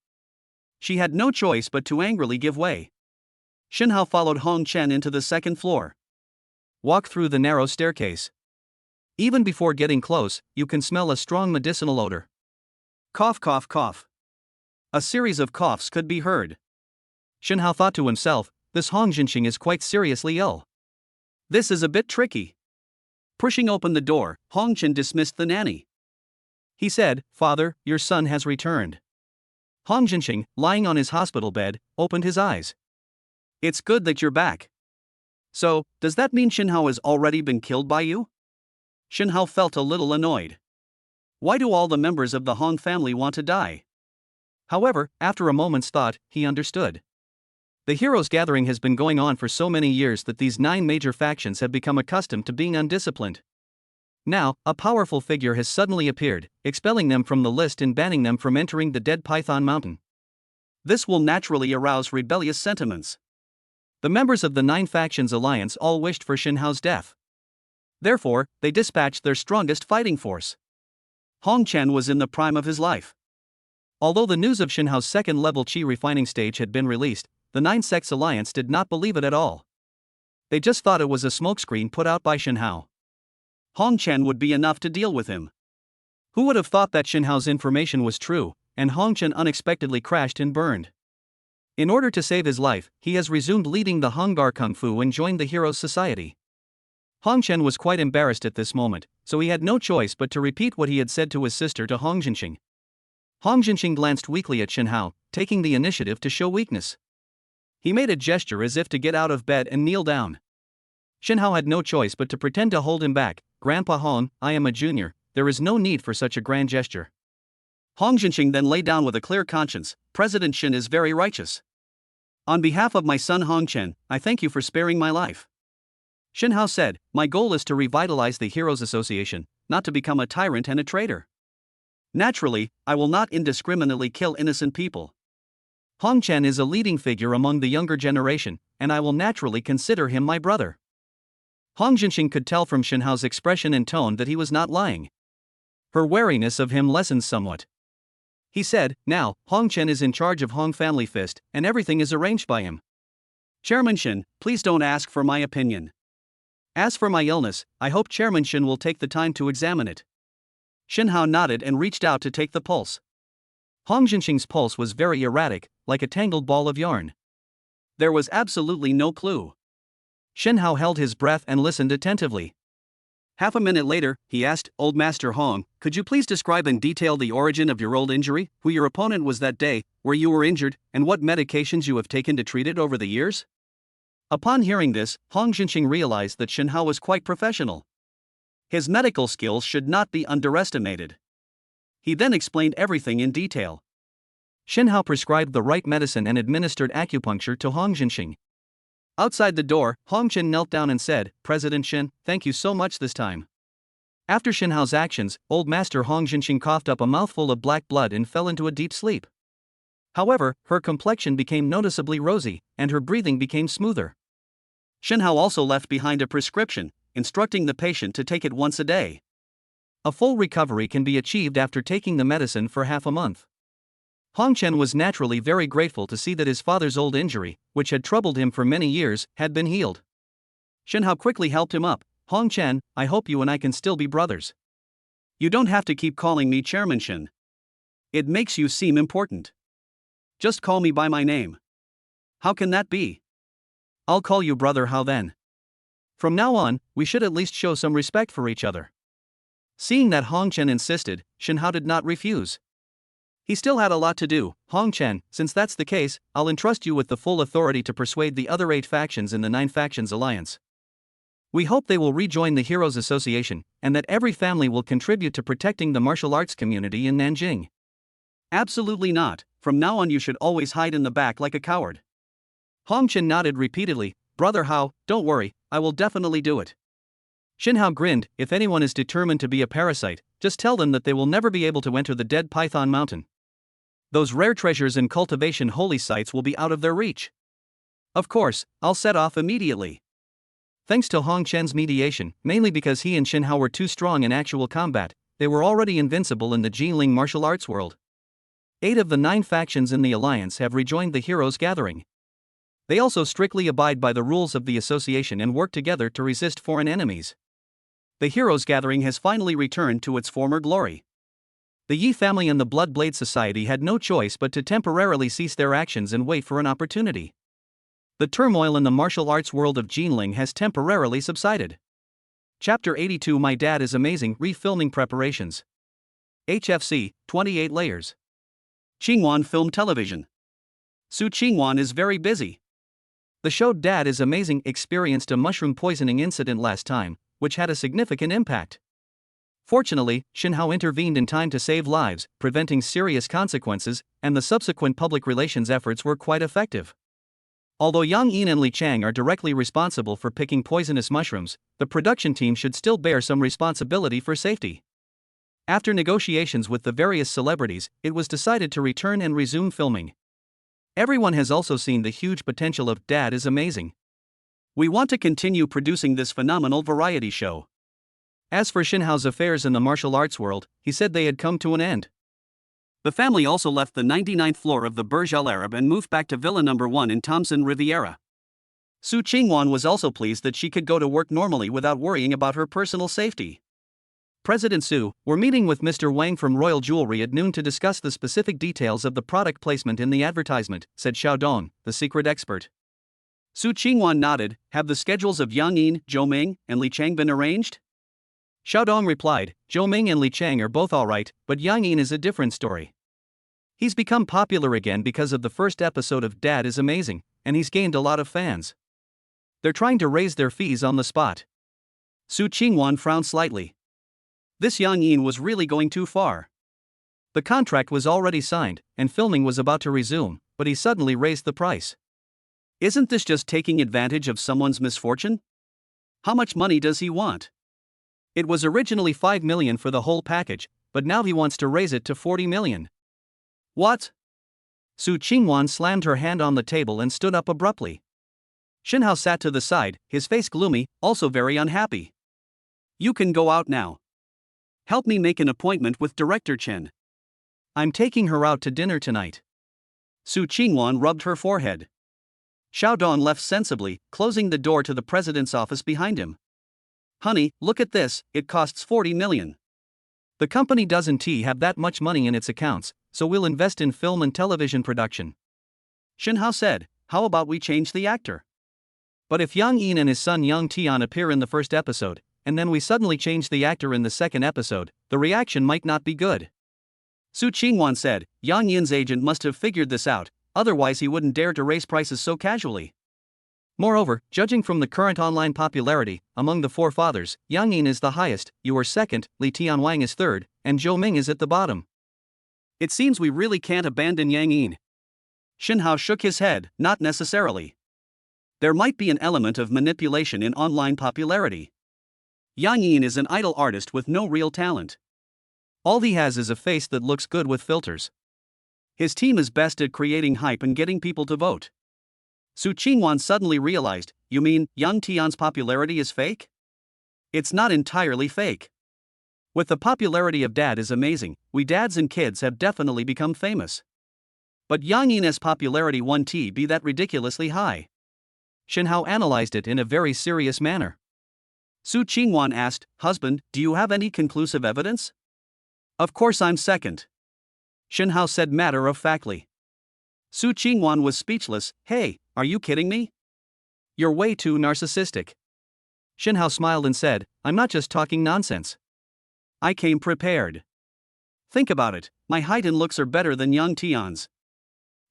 She had no choice but to angrily give way. Xin Hao followed Hong Chen into the 2nd floor. Walk through the narrow staircase. Even before getting close, you can smell a strong medicinal odor. Cough, cough, cough. A series of coughs could be heard. Xin Hao thought to himself, this Hong Jinxing is quite seriously ill. This is a bit tricky. Pushing open the door, Hong Chen dismissed the nanny. He said, Father, your son has returned. Hong Jinxing, lying on his hospital bed, opened his eyes. It's good that you're back. So, does that mean Xin Hao has already been killed by you? Xin Hao felt a little annoyed. Why do all the members of the Hong family want to die? However, after a moment's thought, he understood. The Heroes Gathering has been going on for so many years that these 9 major factions have become accustomed to being undisciplined. Now, a powerful figure has suddenly appeared, expelling them from the list and banning them from entering the Dead Python Mountain. This will naturally arouse rebellious sentiments. The members of the 9 factions alliance all wished for Xin Hao's death. Therefore, they dispatched their strongest fighting force. Hong Chen was in the prime of his life. Although the news of Xin Hao's 2nd level Qi refining stage had been released, the 9 sects alliance did not believe it at all. They just thought it was a smokescreen put out by Xin Hao. Hong Chen would be enough to deal with him. Who would have thought that Xinhao's information was true, and Hong Chen unexpectedly crashed and burned. In order to save his life, he has resumed leading the Honggar Kung Fu and joined the Heroes Society. Hong Chen was quite embarrassed at this moment, so he had no choice but to repeat what he had said to his sister to Hong Jinxing. Hong Jinxing glanced weakly at Xinhao, taking the initiative to show weakness. He made a gesture as if to get out of bed and kneel down. Xinhao had no choice but to pretend to hold him back. "Grandpa Hong, I am a junior, there is no need for such a grand gesture." Hong Jinxing then lay down with a clear conscience. "President Shin is very righteous. On behalf of my son Hong Chen, I thank you for sparing my life." Xinhao said, "My goal is to revitalize the Heroes Association, not to become a tyrant and a traitor. Naturally, I will not indiscriminately kill innocent people. Hong Chen is a leading figure among the younger generation, and I will naturally consider him my brother." Hong Jinxing could tell from Xinhao's expression and tone that he was not lying. Her wariness of him lessened somewhat. He said, "Now, Hong Chen is in charge of Hong Family Fist, and everything is arranged by him. Chairman Shin, please don't ask for my opinion. As for my illness, I hope Chairman Shin will take the time to examine it." Xinhao nodded and reached out to take the pulse. Hong Jinxing's pulse was very erratic, like a tangled ball of yarn. There was absolutely no clue. Xinhao held his breath and listened attentively. Half a minute later, he asked, "Old Master Hong, could you please describe in detail the origin of your old injury, who your opponent was that day, where you were injured, and what medications you have taken to treat it over the years?" Upon hearing this, Hong Jinxing realized that Xinhao was quite professional. His medical skills should not be underestimated. He then explained everything in detail. Xinhao prescribed the right medicine and administered acupuncture to Hong Jinxing. Outside the door, Hong Chen knelt down and said, "President Shin, thank you so much this time." After Xinhao's actions, Old Master Hong Jinxing coughed up a mouthful of black blood and fell into a deep sleep. However, her complexion became noticeably rosy, and her breathing became smoother. Xinhao also left behind a prescription, instructing the patient to take it once a day. A full recovery can be achieved after taking the medicine for half a month. Hong Chen was naturally very grateful to see that his father's old injury, which had troubled him for many years, had been healed. Xinhao quickly helped him up. "Hong Chen, I hope you and I can still be brothers. You don't have to keep calling me Chairman Shin. It makes you seem important. Just call me by my name." "How can that be?" "I'll call you Brother Hao then. From now on, we should at least show some respect for each other." Seeing that Hong Chen insisted, Xinhao did not refuse. He still had a lot to do. "Hong Chen, since that's the case, I'll entrust you with the full authority to persuade the other 8 factions in the 9 Factions Alliance. We hope they will rejoin the Heroes Association, and that every family will contribute to protecting the martial arts community in Nanjing." "Absolutely not. From now on you should always hide in the back like a coward." Hong Chen nodded repeatedly. "Brother Hao, don't worry, I will definitely do it." Xinhao grinned. "If anyone is determined to be a parasite, just tell them that they will never be able to enter the Dead Python Mountain. Those rare treasures and cultivation holy sites will be out of their reach." "Of course, I'll set off immediately." Thanks to Hong Chen's mediation, mainly because he and Xinhao were too strong in actual combat, they were already invincible in the Jinling martial arts world. 8 of the 9 factions in the alliance have rejoined the Heroes Gathering. They also strictly abide by the rules of the association and work together to resist foreign enemies. The Heroes Gathering has finally returned to its former glory. The Yi family and the Blood Blade Society had no choice but to temporarily cease their actions and wait for an opportunity. The turmoil in the martial arts world of Jinling has temporarily subsided. Chapter 82 My Dad is Amazing Refilming Preparations. HFC, 28 Layers. Qingwan Film Television. Su Qingwan is very busy. The show Dad is Amazing experienced a mushroom poisoning incident last time, which had a significant impact. Fortunately, Xinhao intervened in time to save lives, preventing serious consequences, and the subsequent public relations efforts were quite effective. Although Yang Yin and Li Chang are directly responsible for picking poisonous mushrooms, the production team should still bear some responsibility for safety. After negotiations with the various celebrities, it was decided to return and resume filming. Everyone has also seen the huge potential of Dad is Amazing. We want to continue producing this phenomenal variety show. As for Xinhao's affairs in the martial arts world, he said they had come to an end. The family also left the 99th floor of the Burj Al Arab and moved back to Villa No. 1 in Thompson Riviera. Su Qingwan was also pleased that she could go to work normally without worrying about her personal safety. President Su, we're meeting with Mr. Wang from Royal Jewelry at noon to discuss the specific details of the product placement in the advertisement, said Xiaodong, the secret expert. Su Qingwan nodded. Have the schedules of Yang Yin, Zhou Ming, and Li Chang been arranged? Xiaodong replied, Zhou Ming and Li Chang are both alright, but Yang Yin is a different story. He's become popular again because of the first episode of Dad is Amazing, and he's gained a lot of fans. They're trying to raise their fees on the spot. Su Qingwan frowned slightly. This Yang Yin was really going too far. The contract was already signed, and filming was about to resume, but he suddenly raised the price. Isn't this just taking advantage of someone's misfortune? How much money does he want? It was originally 5 million for the whole package, but now he wants to raise it to 40 million. What? Su Qingwan slammed her hand on the table and stood up abruptly. Shinhao sat to the side, his face gloomy, also very unhappy. You can go out now. Help me make an appointment with Director Chen. I'm taking her out to dinner tonight. Su Qingwan rubbed her forehead. Xiaodong left sensibly, closing the door to the president's office behind him. Honey, look at this, it costs 40 million. The company doesn't have that much money in its accounts, so we'll invest in film and television production. Shinhao said, how about we change the actor? But if Yang Yin and his son Yang Tian appear in the first episode, and then we suddenly change the actor in the second episode, the reaction might not be good. Su Qingwan said, Yang Yin's agent must have figured this out, otherwise he wouldn't dare to raise prices so casually. Moreover, judging from the current online popularity, among the four fathers, Yang Yin is the highest, you are second, Li Tianwang is third, and Zhou Ming is at the bottom. It seems we really can't abandon Yang Yin. Shinhao shook his head, not necessarily. There might be an element of manipulation in online popularity. Yang Yin is an idle artist with no real talent. All he has is a face that looks good with filters. His team is best at creating hype and getting people to vote. Su Qingwan suddenly realized, you mean Yang Tian's popularity is fake? It's not entirely fake. With the popularity of Dad is Amazing, we dads and kids have definitely become famous. But Yang Yin's popularity won't be that ridiculously high. Shinhao analyzed it in a very serious manner. Su Qingwan asked, husband, do you have any conclusive evidence? Of course I'm second. Shinhao said matter-of-factly. Su Qingwan was speechless. Hey, are you kidding me? You're way too narcissistic. Shinhao smiled and said, I'm not just talking nonsense. I came prepared. Think about it, my height and looks are better than Yang Tian's.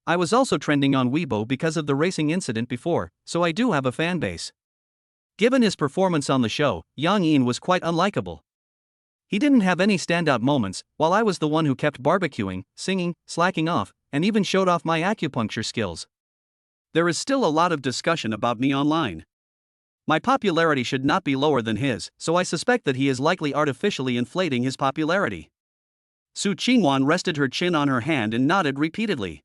I was also trending on Weibo because of the racing incident before, so I do have a fan base. Given his performance on the show, Yang Yin was quite unlikable. He didn't have any standout moments, while I was the one who kept barbecuing, singing, slacking off, and even showed off my acupuncture skills. There is still a lot of discussion about me online. My popularity should not be lower than his, so I suspect that he is likely artificially inflating his popularity. Su Qingwan rested her chin on her hand and nodded repeatedly.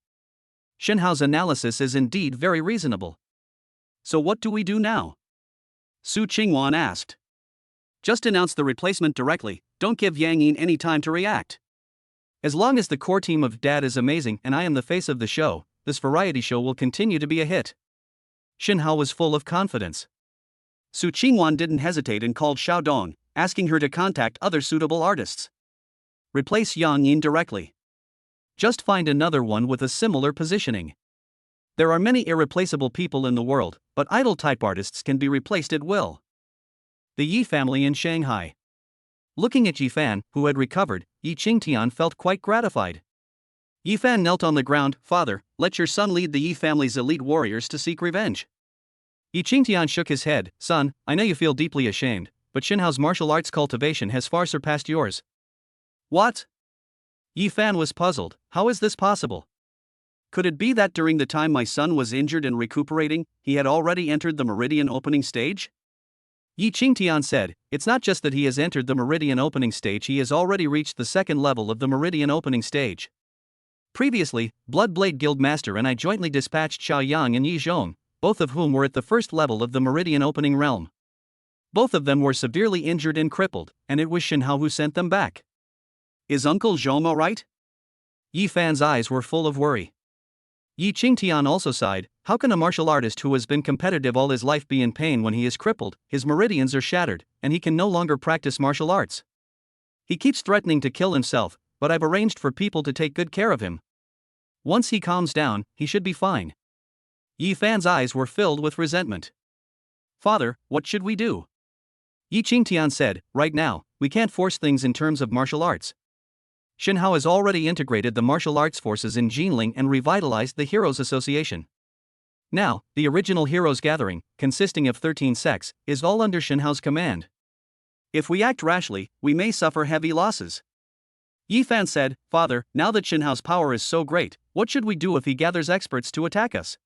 Shinhao's analysis is indeed very reasonable. So what do we do now? Su Qingwan asked. Just announce the replacement directly, don't give Yang Yin any time to react. As long as the core team of Dad is Amazing and I am the face of the show, this variety show will continue to be a hit. Shinhao was full of confidence. Su Qingwan didn't hesitate and called Xiaodong, asking her to contact other suitable artists. Replace Yang Yin directly. Just find another one with a similar positioning. There are many irreplaceable people in the world, but idol-type artists can be replaced at will. The Yi family in Shanghai. Looking at Yifan, who had recovered, Yi Qingtian felt quite gratified. Yifan knelt on the ground. Father, let your son lead the Yi family's elite warriors to seek revenge. Yi Qingtian shook his head. Son, I know you feel deeply ashamed, but Shinhao's martial arts cultivation has far surpassed yours. What? Yifan was puzzled. How is this possible? Could it be that during the time my son was injured and recuperating, he had already entered the Meridian opening stage? Yi Qingtian said, it's not just that he has entered the Meridian opening stage, he has already reached the second level of the Meridian opening stage. Previously, Bloodblade Guild Master and I jointly dispatched Xiao Yang and Yi Zhong, both of whom were at the first level of the Meridian opening realm. Both of them were severely injured and crippled, and it was Shinhao who sent them back. Is Uncle Zhong alright? Yifan's eyes were full of worry. Yi Qingtian also sighed. How can a martial artist who has been competitive all his life be in pain when he is crippled? His meridians are shattered, and he can no longer practice martial arts. He keeps threatening to kill himself, but I've arranged for people to take good care of him. Once he calms down, he should be fine. Yi Fan's eyes were filled with resentment. Father, what should we do? Yi Qingtian said, right now, we can't force things in terms of martial arts. Shen Hao has already integrated the martial arts forces in Jinling and revitalized the Heroes Association. Now, the original Heroes Gathering, consisting of 13 sects, is all under Shen Hao's command. If we act rashly, we may suffer heavy losses. Yi Fan said, Father, now that Shen Hao's power is so great, what should we do if he gathers experts to attack us?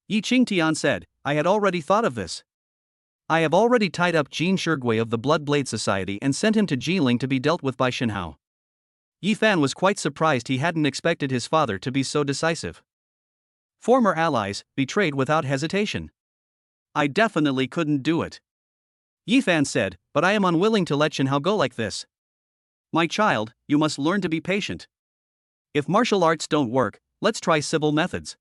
Yi Qingtian said, I had already thought of this. I have already tied up Jin Shirgui of the Blood Blade Society and sent him to Jinling to be dealt with by Shen Hao. Yi Fan was quite surprised. He hadn't expected his father to be so decisive. Former allies, betrayed without hesitation. I definitely couldn't do it. Yi Fan said, but I am unwilling to let Shen Hao go like this. My child, you must learn to be patient. If martial arts don't work, let's try civil methods.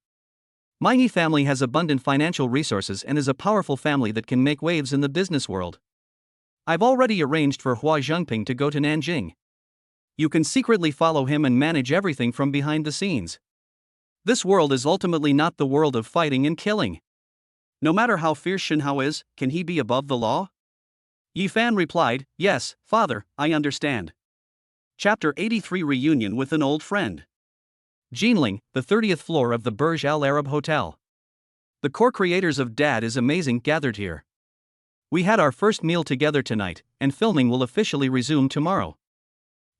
My Yi family has abundant financial resources and is a powerful family that can make waves in the business world. I've already arranged for Hua Zhengping to go to Nanjing. You can secretly follow him and manage everything from behind the scenes. This world is ultimately not the world of fighting and killing. No matter how fierce Shen Hao is, can he be above the law? Yi Fan replied, yes, father, I understand. Chapter 83 Reunion with an Old Friend. Jinling, the 30th floor of the Burj Al Arab Hotel. The core creators of Dad is Amazing gathered here. We had our first meal together tonight, and filming will officially resume tomorrow.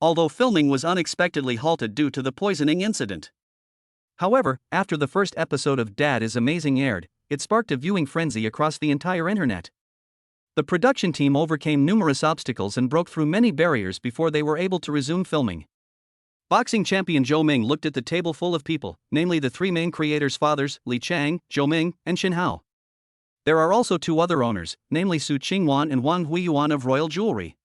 Although filming was unexpectedly halted due to the poisoning incident. However, after the first episode of Dad is Amazing aired, it sparked a viewing frenzy across the entire internet. The production team overcame numerous obstacles and broke through many barriers before they were able to resume filming. Boxing champion Zhou Ming looked at the table full of people, namely the three main creators' fathers, Li Chang, Zhou Ming, and Shen Hao. There are also two other owners, namely Su Qingwan and Wang Huiyuan of Royal Jewelry.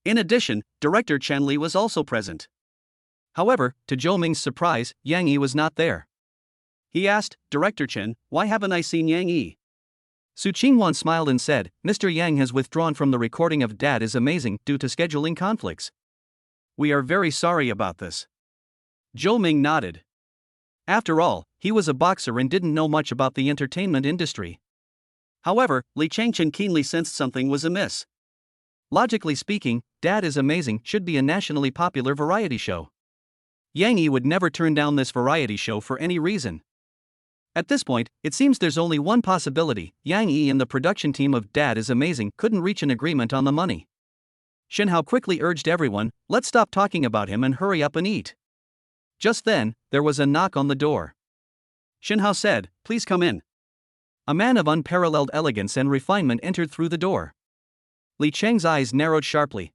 In addition, director Chen Li was also present. However, to Zhou Ming's surprise, Yang Yi was not there. He asked, Director Chen, why haven't I seen Yang Yi? Su Qingwan smiled and said, Mr. Yang has withdrawn from the recording of Dad is Amazing due to scheduling conflicts. We are very sorry about this. Zhou Ming nodded. After all, he was a boxer and didn't know much about the entertainment industry. However, Li Changchen keenly sensed something was amiss. Logically speaking, Dad is Amazing should be a nationally popular variety show. Yang Yi would never turn down this variety show for any reason. At this point, it seems there's only one possibility: Yang Yi and the production team of Dad is Amazing couldn't reach an agreement on the money. Shen Hao quickly urged everyone, let's stop talking about him and hurry up and eat. Just then, there was a knock on the door. Shen Hao said, please come in. A man of unparalleled elegance and refinement entered through the door. Li Cheng's eyes narrowed sharply.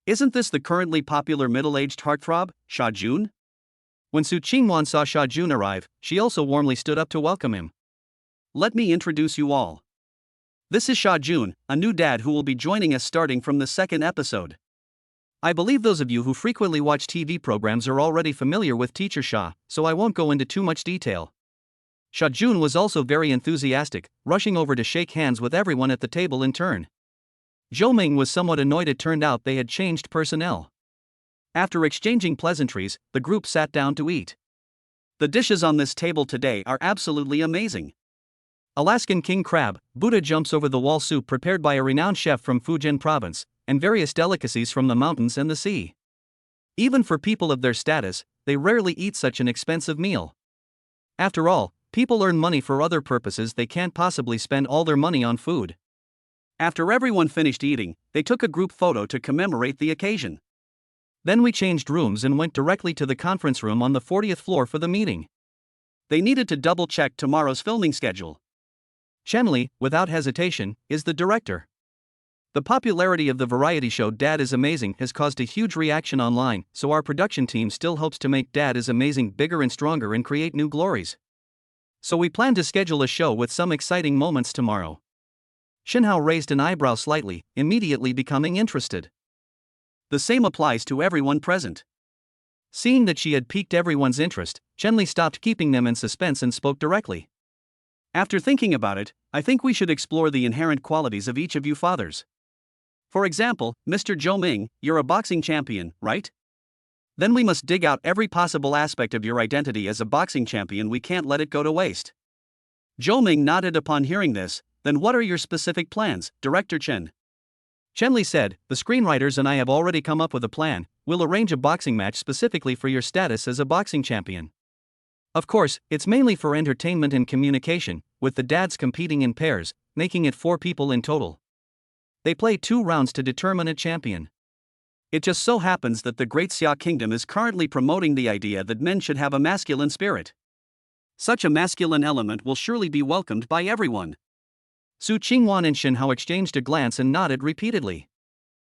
Isn't this the currently popular middle-aged heartthrob, Sha Jun? When Su Qingwan saw Sha Jun arrive, she also warmly stood up to welcome him. Let me introduce you all. This is Sha Jun, a new dad who will be joining us starting from the second episode. I believe those of you who frequently watch TV programs are already familiar with Teacher Sha, so I won't go into too much detail. Sha Jun was also very enthusiastic, rushing over to shake hands with everyone at the table in turn. Zhou Ming was somewhat annoyed. It turned out they had changed personnel. After exchanging pleasantries, the group sat down to eat. The dishes on this table today are absolutely amazing. Alaskan king crab, Buddha jumps over the wall soup prepared by a renowned chef from Fujian province, and various delicacies from the mountains and the sea. Even for people of their status, they rarely eat such an expensive meal. After all, people earn money for other purposes. They can't possibly spend all their money on food. After everyone finished eating, they took a group photo to commemorate the occasion. Then we changed rooms and went directly to the conference room on the 40th floor for the meeting. They needed to double-check tomorrow's filming schedule. Chen Li, without hesitation, is the director. The popularity of the variety show Dad is Amazing has caused a huge reaction online, so our production team still hopes to make Dad is Amazing bigger and stronger and create new glories. So we plan to schedule a show with some exciting moments tomorrow. Shen Hao raised an eyebrow slightly, immediately becoming interested. The same applies to everyone present. Seeing that she had piqued everyone's interest, Chen Li stopped keeping them in suspense and spoke directly. After thinking about it, I think we should explore the inherent qualities of each of you fathers. For example, Mr. Zhou Ming, you're a boxing champion, right? Then we must dig out every possible aspect of your identity as a boxing champion. We can't let it go to waste. Zhou Ming nodded upon hearing this. Then what are your specific plans, Director Chen? Chen Li said, the screenwriters and I have already come up with a plan. We'll arrange a boxing match specifically for your status as a boxing champion. Of course, it's mainly for entertainment and communication, with the dads competing in pairs, making it 4 people in total. They play 2 rounds to determine a champion. It just so happens that the Great Xia Kingdom is currently promoting the idea that men should have a masculine spirit. Such a masculine element will surely be welcomed by everyone. Su Qingwan and Shen Hao exchanged a glance and nodded repeatedly.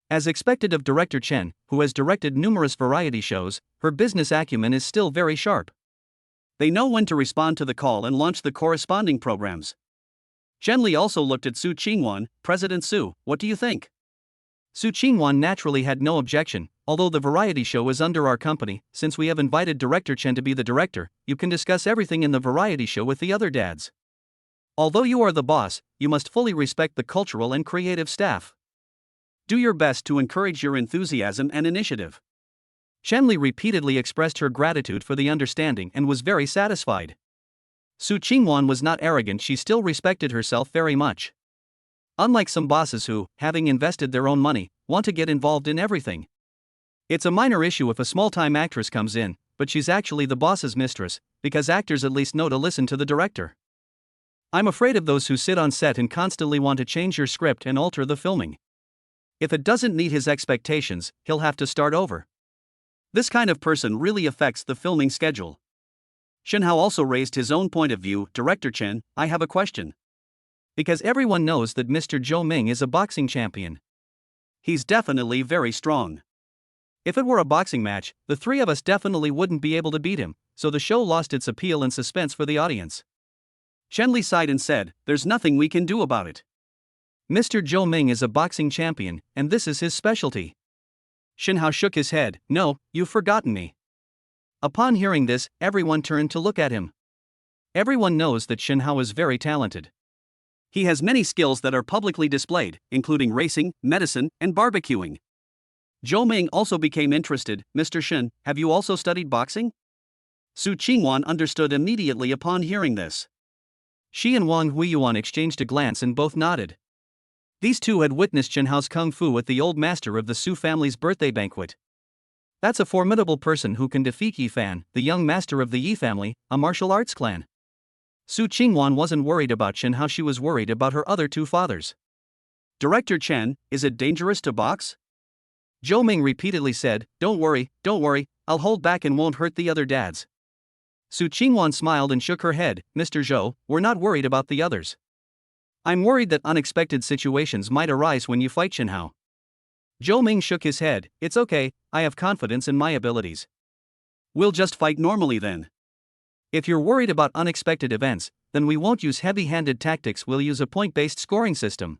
As expected of Director Chen, who has directed numerous variety shows, her business acumen is still very sharp. They know when to respond to the call and launch the corresponding programs. Chen Li also looked at Su Qingwan. President Su, what do you think? Su Qingwan naturally had no objection. Although the variety show is under our company, since we have invited Director Chen to be the director, you can discuss everything in the variety show with the other dads. Although you are the boss, you must fully respect the cultural and creative staff. Do your best to encourage your enthusiasm and initiative. Chen Li repeatedly expressed her gratitude for the understanding and was very satisfied. Su Qingwan was not arrogant, she still respected herself very much. Unlike some bosses who, having invested their own money, want to get involved in everything. It's a minor issue if a small-time actress comes in, but she's actually the boss's mistress, because actors at least know to listen to the director. I'm afraid of those who sit on set and constantly want to change your script and alter the filming. If it doesn't meet his expectations, he'll have to start over. This kind of person really affects the filming schedule. Shen Hao also raised his own point of view. Director Chen, I have a question. Because everyone knows that Mr. Zhou Ming is a boxing champion. He's definitely very strong. If it were a boxing match, the 3 of us definitely wouldn't be able to beat him, so the show lost its appeal and suspense for the audience. Chen Li sighed and said, there's nothing we can do about it. Mr. Zhou Ming is a boxing champion, and this is his specialty. Shen Hao shook his head. No, you've forgotten me. Upon hearing this, everyone turned to look at him. Everyone knows that Shen Hao is very talented. He has many skills that are publicly displayed, including racing, medicine, and barbecuing. Zhou Ming also became interested. Mr. Shen, have you also studied boxing? Su Qingwan understood immediately upon hearing this. She and Wang Huiyuan exchanged a glance and both nodded. These 2 had witnessed Shen Hao's kung fu at the old master of the Su family's birthday banquet. That's a formidable person who can defeat Yi Fan, the young master of the Yi family, a martial arts clan. Su Qingwan wasn't worried about Shen Hao, she was worried about her other 2 fathers. Director Chen, is it dangerous to box? Zhou Ming repeatedly said, don't worry, I'll hold back and won't hurt the other dads. Su Qingwan smiled and shook her head. Mr. Zhou, we're not worried about the others. I'm worried that unexpected situations might arise when you fight Shen Hao. Zhou Ming shook his head. It's okay, I have confidence in my abilities. We'll just fight normally then. If you're worried about unexpected events, then we won't use heavy-handed tactics, we'll use a point-based scoring system.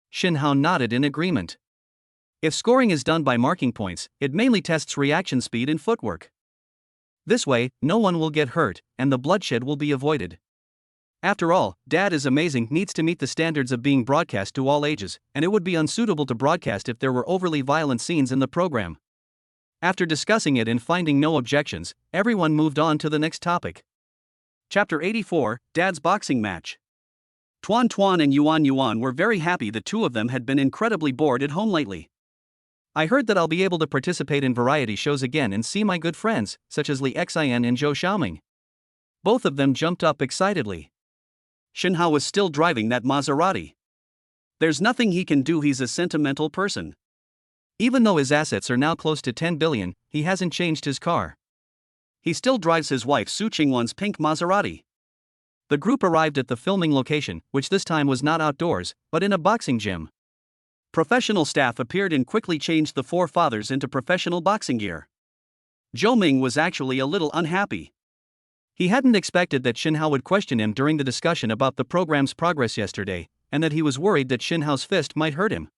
Shen Hao nodded in agreement. If scoring is done by marking points, it mainly tests reaction speed and footwork. This way, no one will get hurt, and the bloodshed will be avoided. After all, Dad is Amazing needs to meet the standards of being broadcast to all ages, and it would be unsuitable to broadcast if there were overly violent scenes in the program. After discussing it and finding no objections, everyone moved on to the next topic. Chapter 84, Dad's Boxing Match. Tuan Tuan and Yuan Yuan were very happy. The 2 of them had been incredibly bored at home lately. I heard that I'll be able to participate in variety shows again and see my good friends, such as Li Xian and Zhou Xiaoming. Both of them jumped up excitedly. Shen Hao was still driving that Maserati. There's nothing he can do, he's a sentimental person. Even though his assets are now close to 10 billion, he hasn't changed his car. He still drives his wife Su Qingwan's pink Maserati. The group arrived at the filming location, which this time was not outdoors, but in a boxing gym. Professional staff appeared and quickly changed the 4 fathers into professional boxing gear. Zhou Ming was actually a little unhappy. He hadn't expected that Shen Hao would question him during the discussion about the program's progress yesterday, and that he was worried that Shen Hao's fist might hurt him.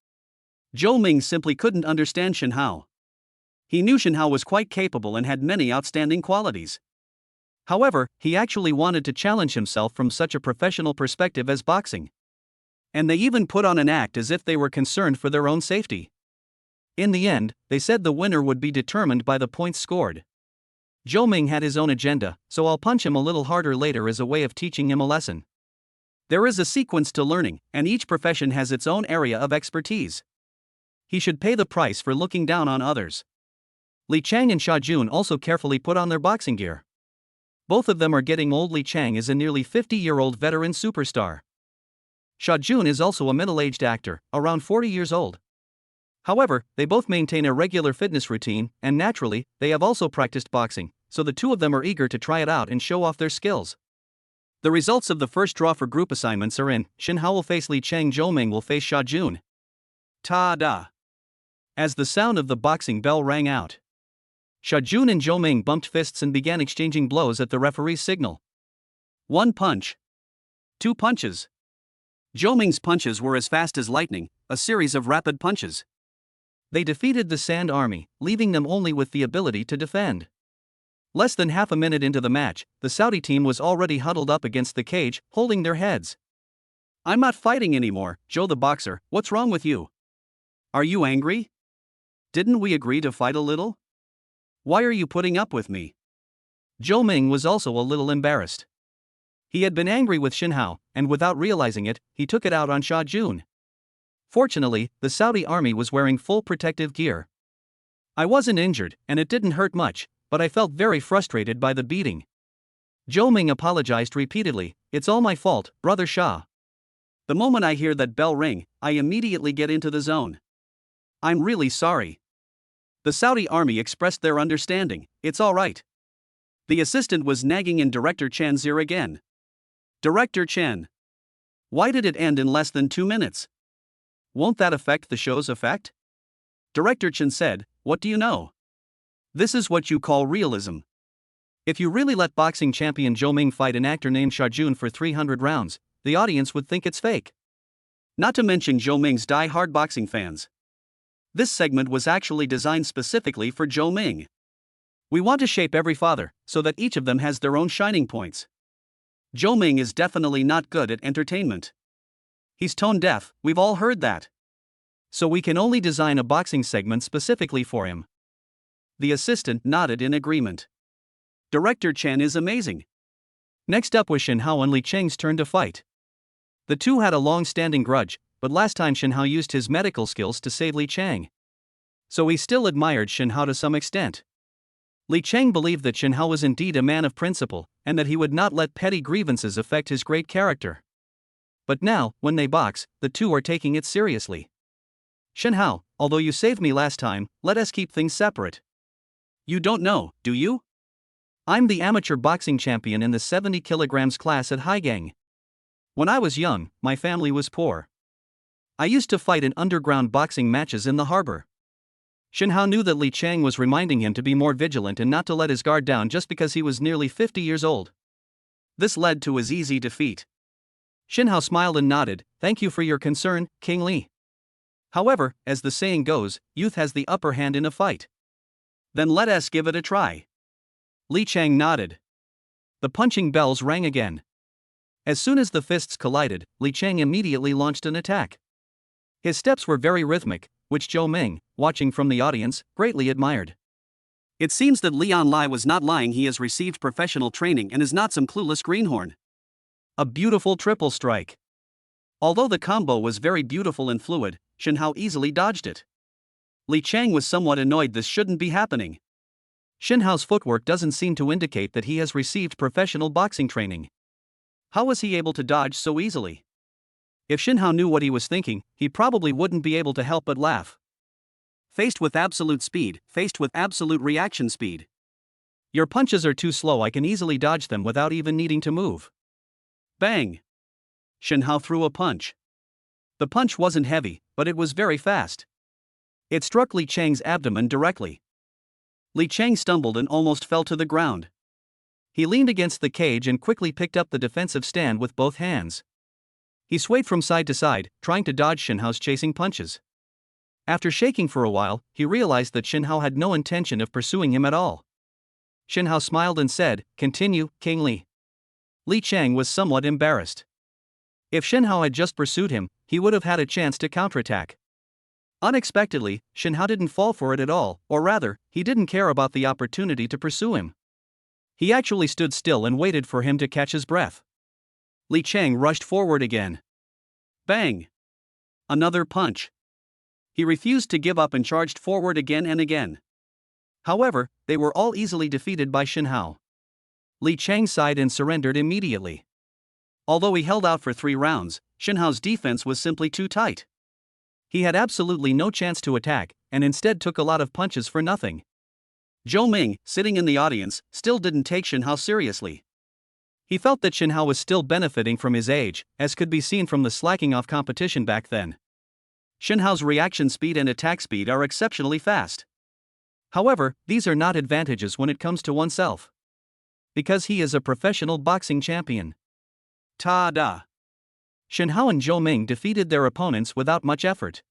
Zhou Ming simply couldn't understand Shen Hao. He knew Shen Hao was quite capable and had many outstanding qualities. However, he actually wanted to challenge himself from such a professional perspective as boxing. And they even put on an act as if they were concerned for their own safety. In the end, they said the winner would be determined by the points scored. Zhou Ming had his own agenda, so I'll punch him a little harder later as a way of teaching him a lesson. There is a sequence to learning, and each profession has its own area of expertise. He should pay the price for looking down on others. Li Chang and Xia Jun also carefully put on their boxing gear. Both of them are getting old. Li Chang is a nearly 50-year-old veteran superstar. Xia Jun is also a middle-aged actor, around 40 years old. However, they both maintain a regular fitness routine, and naturally, they have also practiced boxing, so the two of them are eager to try it out and show off their skills. The results of the first draw for group assignments are in. Shin Hao will face Li Chang, Zhou Ming will face Xia Jun. Ta-da! As the sound of the boxing bell rang out, Xia Jun and Zhou Ming bumped fists and began exchanging blows at the referee's signal. 1 punch. 2 punches. Zhou Ming's punches were as fast as lightning, a series of rapid punches. They defeated the Sand Army, leaving them only with the ability to defend. Less than half a minute into the match, the Saudi team was already huddled up against the cage, holding their heads. I'm not fighting anymore, Zhou the boxer, what's wrong with you? Are you angry? Didn't we agree to fight a little? Why are you putting up with me? Zhou Ming was also a little embarrassed. He had been angry with Shin Hao, and without realizing it, he took it out on Xia Jun. Fortunately, the Saudi army was wearing full protective gear. I wasn't injured, and it didn't hurt much, but I felt very frustrated by the beating. Zhou Ming apologized repeatedly. It's all my fault, brother Xia. The moment I hear that bell ring, I immediately get into the zone. I'm really sorry. The Saudi army expressed their understanding. It's all right. The assistant was nagging in Director Chen's ear again. Director Chen. Why did it end in less than 2 minutes? Won't that affect the show's effect? Director Chen said, what do you know? This is what you call realism. If you really let boxing champion Zhou Ming fight an actor named Xia Jun for 300 rounds, the audience would think it's fake. Not to mention Zhou Ming's die-hard boxing fans. This segment was actually designed specifically for Zhou Ming. We want to shape every father, so that each of them has their own shining points. Zhou Ming is definitely not good at entertainment. He's tone deaf, we've all heard that. So we can only design a boxing segment specifically for him. The assistant nodded in agreement. Director Chen is amazing. Next up was Shin Hao and Li Chang's turn to fight. The two had a long-standing grudge, but last time Shin Hao used his medical skills to save Li Chang. So he still admired Shin Hao to some extent. Li Chang believed that Shin Hao was indeed a man of principle, and that he would not let petty grievances affect his great character. But now, when they box, the two are taking it seriously. Shin Hao, although you saved me last time, let us keep things separate. You don't know, do you? I'm the amateur boxing champion in the 70 kilograms class at Haigang. When I was young, my family was poor. I used to fight in underground boxing matches in the harbor. Shin Hao knew that Li Chang was reminding him to be more vigilant and not to let his guard down just because he was nearly 50 years old. This led to his easy defeat. Shin Hao smiled and nodded, thank you for your concern, King Li. However, as the saying goes, youth has the upper hand in a fight. Then let us give it a try. Li Chang nodded. The punching bells rang again. As soon as the fists collided, Li Chang immediately launched an attack. His steps were very rhythmic, which Zhou Ming, watching from the audience, greatly admired. It seems that Lian Lai was not lying. He has received professional training and is not some clueless greenhorn. A beautiful triple strike. Although the combo was very beautiful and fluid, Shin Hao easily dodged it. Li Chang was somewhat annoyed. This shouldn't be happening. Shin Hao's footwork doesn't seem to indicate that he has received professional boxing training. How was he able to dodge so easily? If Shin Hao knew what he was thinking, he probably wouldn't be able to help but laugh. Faced with absolute speed, faced with absolute reaction speed. Your punches are too slow. I can easily dodge them without even needing to move. Bang! Shin Hao threw a punch. The punch wasn't heavy, but it was very fast. It struck Li Chang's abdomen directly. Li Chang stumbled and almost fell to the ground. He leaned against the cage and quickly picked up the defensive stand with both hands. He swayed from side to side, trying to dodge Shin Hao's chasing punches. After shaking for a while, he realized that Shin Hao had no intention of pursuing him at all. Shin Hao smiled and said, "Continue, King Li." Li Chang was somewhat embarrassed. If Shen Hao had just pursued him, he would have had a chance to counterattack. Unexpectedly, Shen Hao didn't fall for it at all, or rather, he didn't care about the opportunity to pursue him. He actually stood still and waited for him to catch his breath. Li Chang rushed forward again. Bang! Another punch. He refused to give up and charged forward again and again. However, they were all easily defeated by Shen Hao. Li Chang sighed and surrendered immediately. Although he held out for 3 rounds, Shen Hao's defense was simply too tight. He had absolutely no chance to attack, and instead took a lot of punches for nothing. Zhou Ming, sitting in the audience, still didn't take Shen Hao seriously. He felt that Shen Hao was still benefiting from his age, as could be seen from the slacking off competition back then. Shen Hao's reaction speed and attack speed are exceptionally fast. However, these are not advantages when it comes to oneself. Because he is a professional boxing champion. Ta-da! Shen Hao and Zhou Ming defeated their opponents without much effort.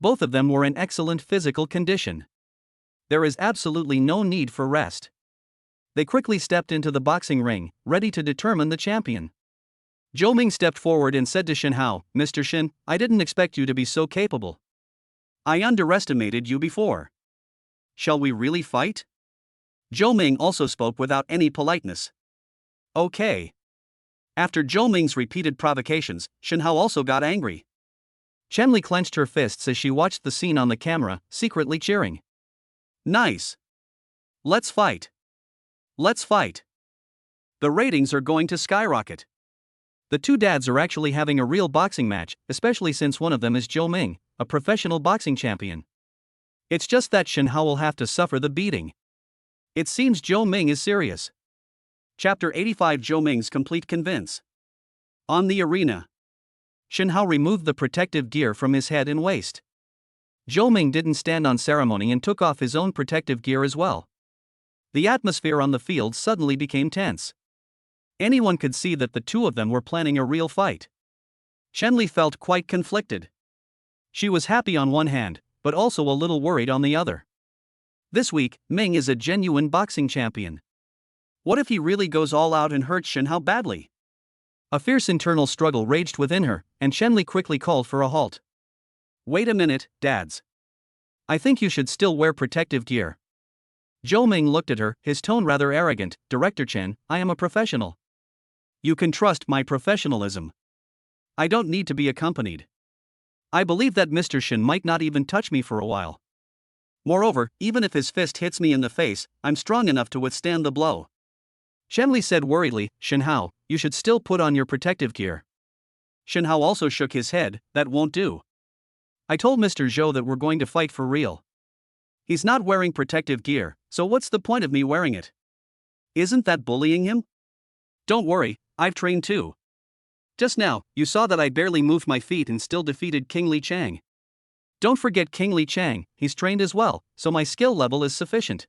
Both of them were in excellent physical condition. There is absolutely no need for rest. They quickly stepped into the boxing ring, ready to determine the champion. Zhou Ming stepped forward and said to Shen Hao, "Mr. Shen, I didn't expect you to be so capable. I underestimated you before. Shall we really fight?" Zhou Ming also spoke without any politeness. Okay. After Zhou Ming's repeated provocations, Shen Hao also got angry. Chen Li clenched her fists as she watched the scene on the camera, secretly cheering. Nice. Let's fight. Let's fight. The ratings are going to skyrocket. The two dads are actually having a real boxing match, especially since one of them is Zhou Ming, a professional boxing champion. It's just that Shen Hao will have to suffer the beating. It seems Zhou Ming is serious. Chapter 85 Zhou Ming's Complete Convince. On the arena. Shen Hao removed the protective gear from his head and waist. Zhou Ming didn't stand on ceremony and took off his own protective gear as well. The atmosphere on the field suddenly became tense. Anyone could see that the two of them were planning a real fight. Chen Li felt quite conflicted. She was happy on one hand, but also a little worried on the other. This week, Ming is a genuine boxing champion. What if he really goes all out and hurts Shen Hao badly? A fierce internal struggle raged within her, and Chen Li quickly called for a halt. Wait a minute, dads. I think you should still wear protective gear. Zhou Ming looked at her, his tone rather arrogant. Director Chen, I am a professional. You can trust my professionalism. I don't need to be accompanied. I believe that Mr. Shen might not even touch me for a while. Moreover, even if his fist hits me in the face, I'm strong enough to withstand the blow. Chen Li said worriedly, Shen Hao, you should still put on your protective gear. Shen Hao also shook his head, that won't do. I told Mr. Zhou that we're going to fight for real. He's not wearing protective gear, so what's the point of me wearing it? Isn't that bullying him? Don't worry, I've trained too. Just now, you saw that I barely moved my feet and still defeated King Li Chang. Don't forget King Li Chang, he's trained as well, so my skill level is sufficient.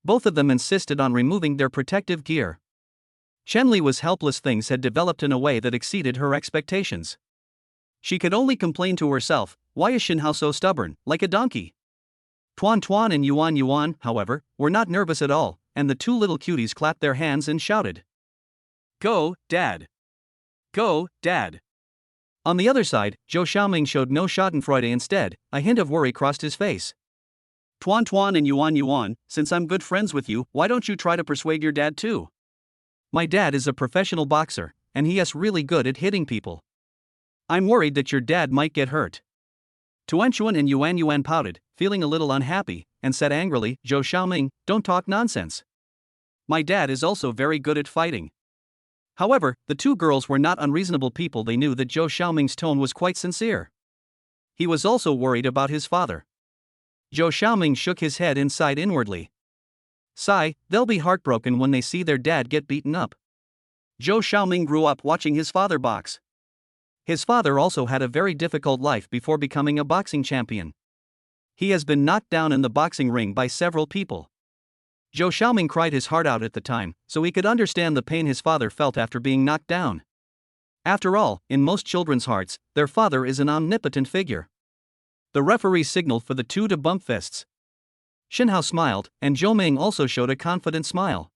Both of them insisted on removing their protective gear. Chen Li was helpless. Things had developed in a way that exceeded her expectations. She could only complain to herself, why is Shen Hao so stubborn, like a donkey? Tuan Tuan and Yuan Yuan, however, were not nervous at all, and the two little cuties clapped their hands and shouted. Go, Dad! Go, Dad! On the other side, Zhou Xiaoming showed no schadenfreude. Instead, a hint of worry crossed his face. Tuan Tuan and Yuan Yuan, since I'm good friends with you, why don't you try to persuade your dad too? My dad is a professional boxer, and he is really good at hitting people. I'm worried that your dad might get hurt. Tuan Chuan and Yuan Yuan pouted, feeling a little unhappy, and said angrily, Zhou Xiaoming, don't talk nonsense. My dad is also very good at fighting. However, the two girls were not unreasonable people. They knew that Zhou Xiaoming's tone was quite sincere. He was also worried about his father. Zhou Xiaoming shook his head and sighed inwardly. Sigh, they'll be heartbroken when they see their dad get beaten up. Zhou Xiaoming grew up watching his father box. His father also had a very difficult life before becoming a boxing champion. He has been knocked down in the boxing ring by several people. Zhou Xiaoming cried his heart out at the time, so he could understand the pain his father felt after being knocked down. After all, in most children's hearts, their father is an omnipotent figure. The referee signaled for the two to bump fists. Shen Hao smiled, and Zhou Ming also showed a confident smile.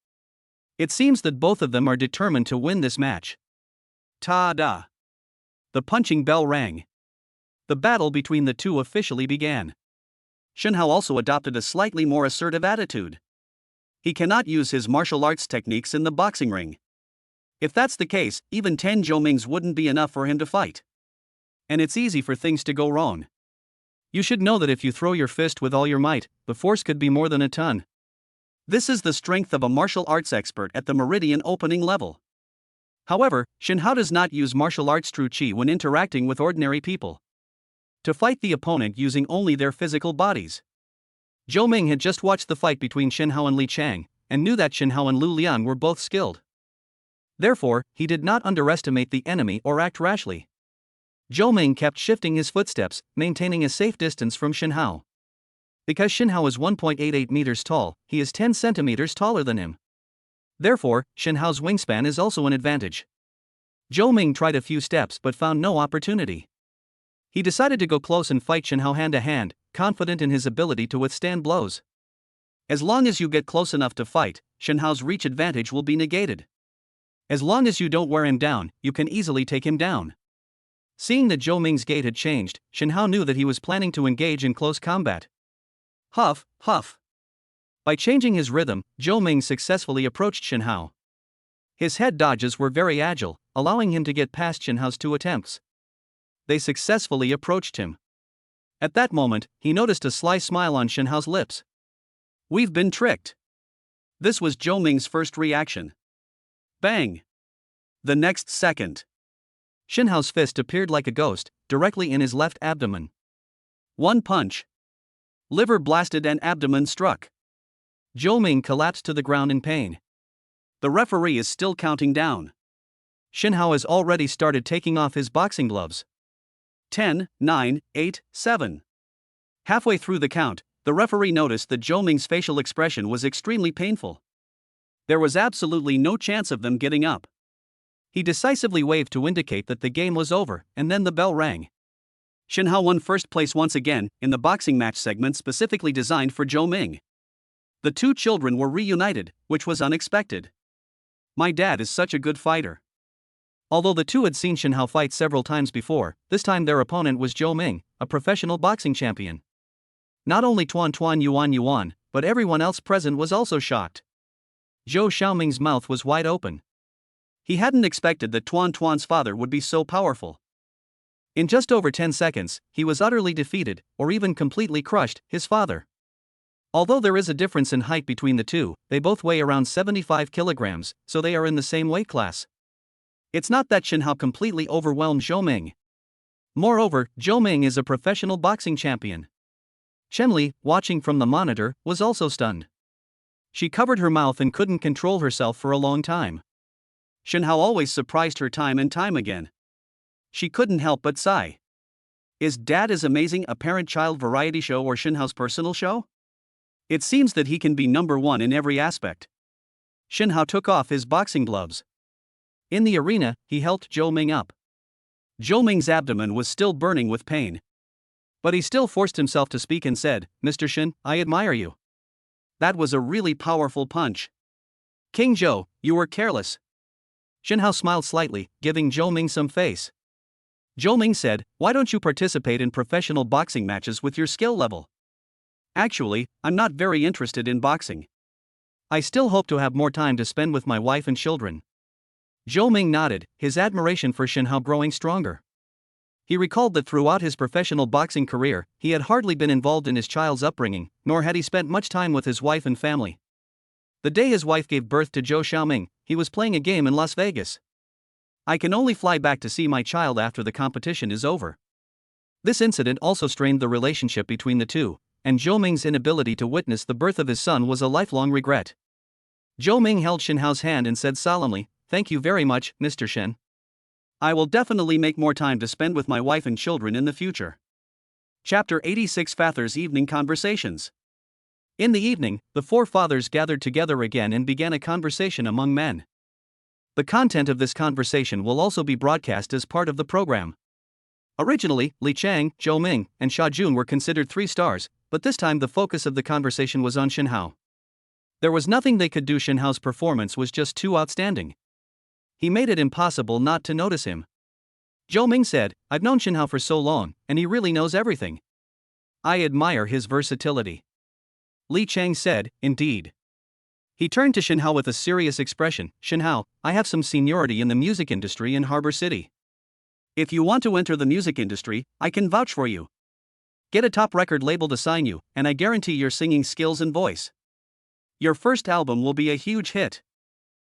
It seems that both of them are determined to win this match. Ta-da! The punching bell rang. The battle between the two officially began. Shen Hao also adopted a slightly more assertive attitude. He cannot use his martial arts techniques in the boxing ring. If that's the case, even 10 Zhou-Mings wouldn't be enough for him to fight. And it's easy for things to go wrong. You should know that if you throw your fist with all your might, the force could be more than a ton. This is the strength of a martial arts expert at the meridian opening level. However, Shen Hao does not use martial arts true chi when interacting with ordinary people. To fight the opponent using only their physical bodies. Zhou Ming had just watched the fight between Shen Hao and Li Chang, and knew that Shen Hao and Lu Lian were both skilled. Therefore, he did not underestimate the enemy or act rashly. Zhou Ming kept shifting his footsteps, maintaining a safe distance from Shen Hao. Because Shen Hao is 1.88 meters tall, he is 10 centimeters taller than him. Therefore, Shen Hao's wingspan is also an advantage. Zhou Ming tried a few steps but found no opportunity. He decided to go close and fight Shen Hao hand to hand, confident in his ability to withstand blows. As long as you get close enough to fight, Shen Hao's reach advantage will be negated. As long as you don't wear him down, you can easily take him down. Seeing that Zhou Ming's gait had changed, Shen Hao knew that he was planning to engage in close combat. Huff, huff. By changing his rhythm, Zhou Ming successfully approached Shen Hao. His head dodges were very agile, allowing him to get past Shen Hao's 2 attempts. They successfully approached him. At that moment, he noticed a sly smile on Shen Hao's lips. We've been tricked. This was Zhou Ming's first reaction. Bang! The next second, Shen Hao's fist appeared like a ghost, directly in his left abdomen. One punch. Liver blasted and abdomen struck. Zhou Ming collapsed to the ground in pain. The referee is still counting down. Shen Hao has already started taking off his boxing gloves. 10, 9, 8, 7. Halfway through the count, the referee noticed that Zhou Ming's facial expression was extremely painful. There was absolutely no chance of them getting up. He decisively waved to indicate that the game was over, and then the bell rang. Shen Hao won first place once again in the boxing match segment specifically designed for Zhou Ming. The two children were reunited, which was unexpected. My dad is such a good fighter. Although the two had seen Shen Hao fight several times before, this time their opponent was Zhou Ming, a professional boxing champion. Not only Tuan Yuan, but everyone else present was also shocked. Zhou Xiaoming's mouth was wide open. He hadn't expected that Tuan's father would be so powerful. In just over 10 seconds, he was utterly defeated, or even completely crushed, his father. Although there is a difference in height between the two, they both weigh around 75 kilograms, so they are in the same weight class. It's not that Shen Hao completely overwhelmed Zhou Ming. Moreover, Zhou Ming is a professional boxing champion. Chen Li, watching from the monitor, was also stunned. She covered her mouth and couldn't control herself for a long time. Shen Hao always surprised her time and time again. She couldn't help but sigh. Is Dad is Amazing a parent-child variety show or Shen Hao's personal show? It seems that he can be number one in every aspect. Shen Hao took off his boxing gloves. In the arena, he helped Zhou Ming up. Zhou Ming's abdomen was still burning with pain. But he still forced himself to speak and said, "Mr. Shen, I admire you. That was a really powerful punch. King Zhou, you were careless." Shen Hao smiled slightly, giving Zhou Ming some face. Zhou Ming said, "Why don't you participate in professional boxing matches with your skill level?" "Actually, I'm not very interested in boxing. I still hope to have more time to spend with my wife and children." Zhou Ming nodded, his admiration for Shen Hao growing stronger. He recalled that throughout his professional boxing career, he had hardly been involved in his child's upbringing, nor had he spent much time with his wife and family. The day his wife gave birth to Zhou Xiaoming, he was playing a game in Las Vegas. "I can only fly back to see my child after the competition is over." This incident also strained the relationship between the two, and Zhou Ming's inability to witness the birth of his son was a lifelong regret. Zhou Ming held Shen Hao's hand and said solemnly, "Thank you very much, Mr. Shen. I will definitely make more time to spend with my wife and children in the future." Chapter 86 Father's Evening Conversations. In the evening, the four fathers gathered together again and began a conversation among men. The content of this conversation will also be broadcast as part of the program. Originally, Li Chang, Zhou Ming, and Xia Jun were considered 3 stars, but this time the focus of the conversation was on Shen Hao. There was nothing they could do. Shen Hao's performance was just too outstanding. He made it impossible not to notice him. Zhou Ming said, I've known Shin Hao for so long, and he really knows everything. I admire his versatility. Li Chang said, indeed. He turned to Shin Hao with a serious expression. Shin Hao, I have some seniority in the music industry in Harbor City. If you want to enter the music industry, I can vouch for you. Get a top record label to sign you, and I guarantee your singing skills and voice. Your first album will be a huge hit.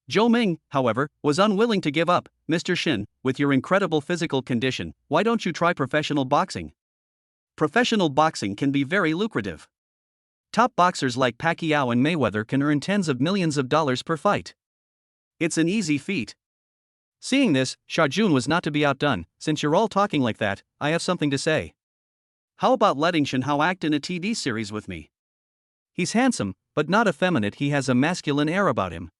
Zhou Ming, however, was unwilling to give up. Mr. Shin, with your incredible physical condition, why don't you try professional boxing? Professional boxing can be very lucrative. Top boxers like Pacquiao and Mayweather can earn tens of millions of dollars per fight. It's an easy feat. Seeing this, Xiaojun was not to be outdone. Since you're all talking like that, I have something to say. How about letting Shin Hao act in a TV series with me? He's handsome, but not effeminate. He has a masculine air about him.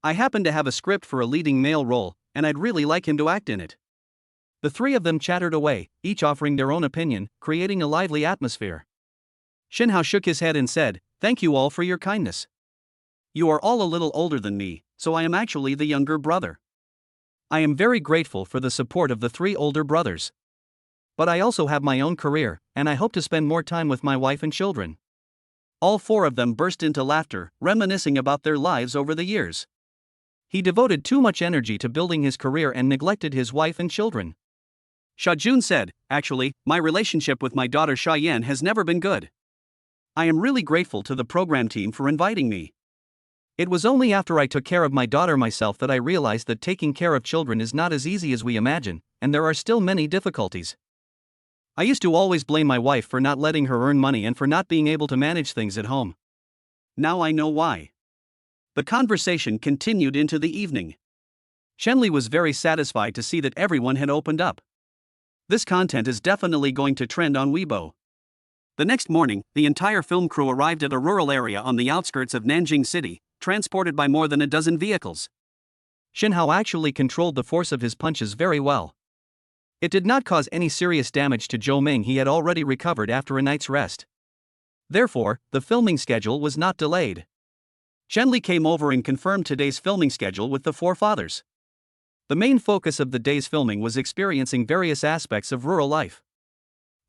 I happen to have a script for a leading male role, and I'd really like him to act in it. The three of them chattered away, each offering their own opinion, creating a lively atmosphere. Shin Hao shook his head and said, Thank you all for your kindness. You are all a little older than me, so I am actually the younger brother. I am very grateful for the support of the three older brothers. But I also have my own career, and I hope to spend more time with my wife and children. All four of them burst into laughter, reminiscing about their lives over the years. He devoted too much energy to building his career and neglected his wife and children. Xiaojun said, Actually, my relationship with my daughter Xiaoyan has never been good. I am really grateful to the program team for inviting me. It was only after I took care of my daughter myself that I realized that taking care of children is not as easy as we imagine, and there are still many difficulties. I used to always blame my wife for not letting her earn money and for not being able to manage things at home. Now I know why. The conversation continued into the evening. Shenli was very satisfied to see that everyone had opened up. This content is definitely going to trend on Weibo. The next morning, the entire film crew arrived at a rural area on the outskirts of Nanjing City, transported by more than a dozen vehicles. Shin Hao actually controlled the force of his punches very well. It did not cause any serious damage to Zhou Ming. He had already recovered after a night's rest. Therefore, the filming schedule was not delayed. Shenli came over and confirmed today's filming schedule with the four fathers. The main focus of the day's filming was experiencing various aspects of rural life.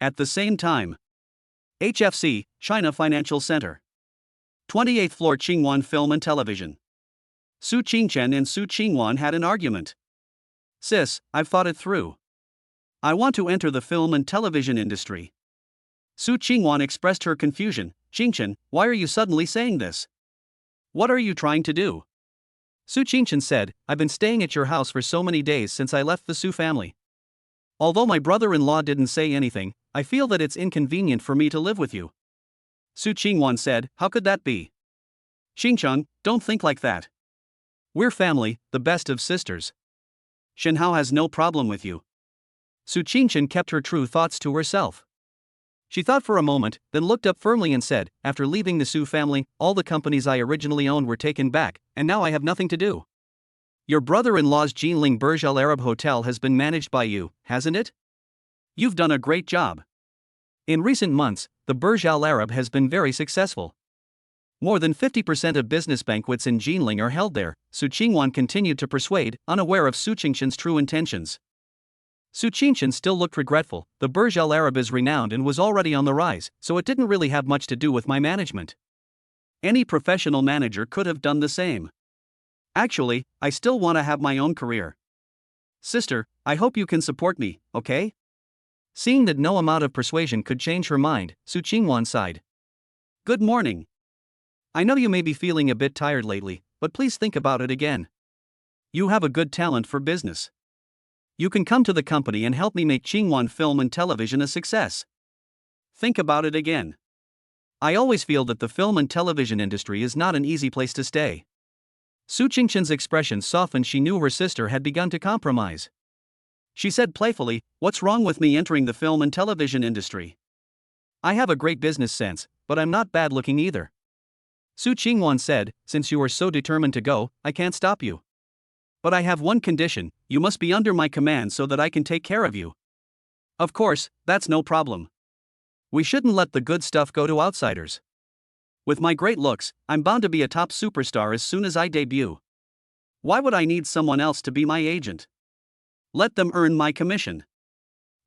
At the same time, HFC, China Financial Center. 28th floor Qingwan Film and Television. Su Qingchen and Su Qingwan had an argument. Sis, I've thought it through. I want to enter the film and television industry. Su Qingwan expressed her confusion. Qingchen, why are you suddenly saying this? What are you trying to do? Su Qingchen said, I've been staying at your house for so many days since I left the Su family. Although my brother-in-law didn't say anything, I feel that it's inconvenient for me to live with you. Su Qingwan said, how could that be? Xingcheng, don't think like that. We're family, the best of sisters. Shin Hao has no problem with you. Su Qingchen kept her true thoughts to herself. She thought for a moment, then looked up firmly and said, after leaving the Su family, all the companies I originally owned were taken back, and now I have nothing to do. Your brother-in-law's Jinling Burj Al Arab Hotel has been managed by you, hasn't it? You've done a great job. In recent months, the Burj Al Arab has been very successful. More than 50% of business banquets in Jinling are held there. Su Qingwan continued to persuade, unaware of Su Qingchen's true intentions. Su Qingchen still looked regretful. The Burj Al Arab is renowned and was already on the rise, so it didn't really have much to do with my management. Any professional manager could have done the same. Actually, I still want to have my own career. Sister, I hope you can support me, okay? Seeing that no amount of persuasion could change her mind, Su Qingwan sighed. Good morning. I know you may be feeling a bit tired lately, but please think about it again. You have a good talent for business. You can come to the company and help me make Qingwan Film and Television a success. Think about it again. I always feel that the film and television industry is not an easy place to stay. Su Qingchen's expression softened. She knew her sister had begun to compromise. She said playfully, what's wrong with me entering the film and television industry? I have a great business sense, but I'm not bad looking either. Su Qingwan said, since you are so determined to go, I can't stop you. But I have one condition, you must be under my command so that I can take care of you. Of course, that's no problem. We shouldn't let the good stuff go to outsiders. With my great looks, I'm bound to be a top superstar as soon as I debut. Why would I need someone else to be my agent? Let them earn my commission.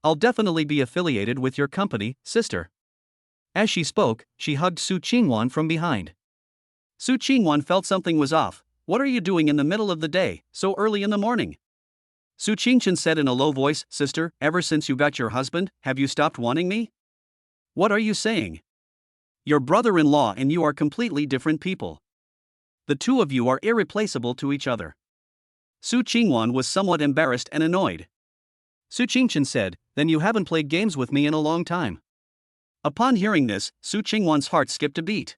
I'll definitely be affiliated with your company, sister. As she spoke, she hugged Su Qingwan from behind. Su Qingwan felt something was off. What are you doing in the middle of the day, so early in the morning? Su Qingchen said in a low voice, Sister, ever since you got your husband, have you stopped wanting me? What are you saying? Your brother-in-law and you are completely different people. The two of you are irreplaceable to each other. Su Qingwan was somewhat embarrassed and annoyed. Su Qingchen said, Then you haven't played games with me in a long time. Upon hearing this, Su Qingwan's heart skipped a beat.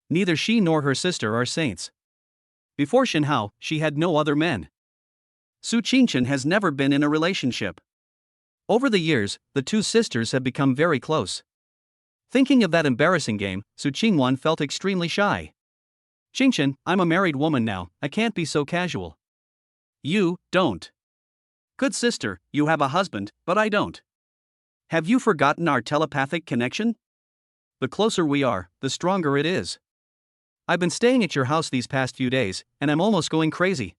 Neither she nor her sister are saints. Before Shenhao, she had no other men. Su Qingchen has never been in a relationship. Over the years, the two sisters have become very close. Thinking of that embarrassing game, Su Qingwan felt extremely shy. Qingchen, I'm a married woman now, I can't be so casual. You don't. Good sister, you have a husband, but I don't. Have you forgotten our telepathic connection? The closer we are, the stronger it is. I've been staying at your house these past few days, and I'm almost going crazy.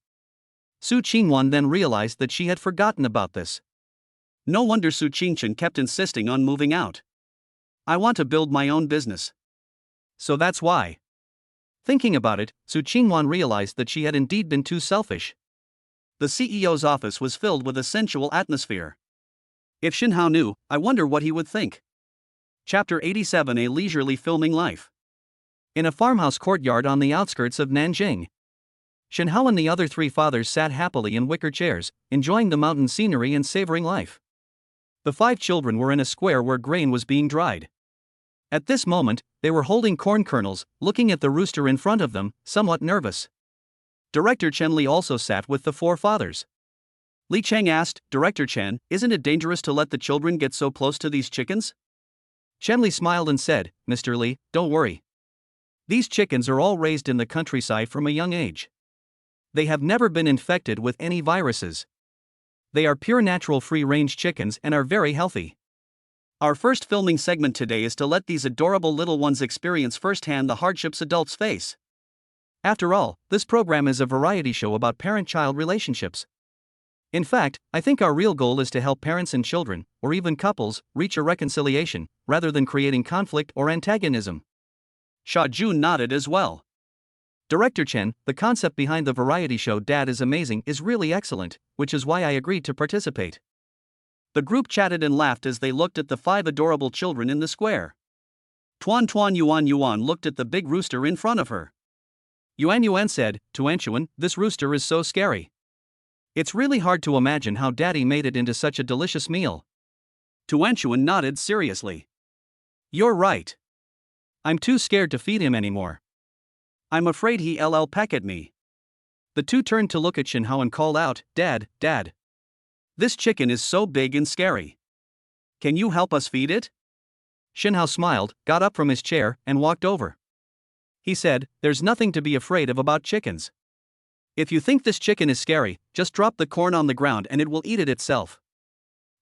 Su Qingwan then realized that she had forgotten about this. No wonder Su Qingchen kept insisting on moving out. I want to build my own business. So that's why. Thinking about it, Su Qingwan realized that she had indeed been too selfish. The CEO's office was filled with a sensual atmosphere. If Shenhao knew, I wonder what he would think. Chapter 87: A Leisurely Filming Life. In a farmhouse courtyard on the outskirts of Nanjing, Shenhao and the other three fathers sat happily in wicker chairs, enjoying the mountain scenery and savoring life. The 5 children were in a square where grain was being dried. At this moment, they were holding corn kernels, looking at the rooster in front of them, somewhat nervous. Director Chen Li also sat with the 4 fathers. Li Cheng asked, Director Chen, isn't it dangerous to let the children get so close to these chickens? Chen Li smiled and said, Mr. Li, don't worry. These chickens are all raised in the countryside from a young age. They have never been infected with any viruses. They are pure natural free-range chickens and are very healthy. Our first filming segment today is to let these adorable little ones experience firsthand the hardships adults face. After all, this program is a variety show about parent-child relationships. In fact, I think our real goal is to help parents and children, or even couples, reach a reconciliation, rather than creating conflict or antagonism. Sha Jun nodded as well. Director Chen, the concept behind the variety show Dad is Amazing is really excellent, which is why I agreed to participate. The group chatted and laughed as they looked at the 5 adorable children in the square. Tuan Yuan looked at the big rooster in front of her. Yuan said, Tuan, this rooster is so scary. It's really hard to imagine how Daddy made it into such a delicious meal. Tuan nodded seriously. You're right. I'm too scared to feed him anymore. I'm afraid he'll peck at me. The two turned to look at Shenhao and called out, Dad. This chicken is so big and scary. Can you help us feed it? Shenhao smiled, got up from his chair, and walked over. He said, There's nothing to be afraid of about chickens. If you think this chicken is scary, just drop the corn on the ground and it will eat it itself.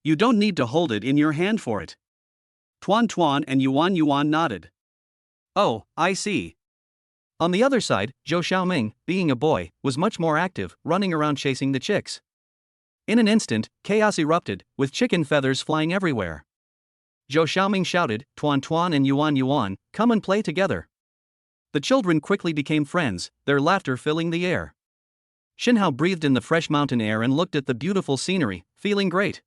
You don't need to hold it in your hand for it. Tuan and Yuan nodded. Oh, I see. On the other side, Zhou Xiaoming, being a boy, was much more active, running around chasing the chicks. In an instant, chaos erupted, with chicken feathers flying everywhere. Zhou Xiaoming shouted, Tuan and Yuan, come and play together. The children quickly became friends, their laughter filling the air. Shenhao breathed in the fresh mountain air and looked at the beautiful scenery, feeling great.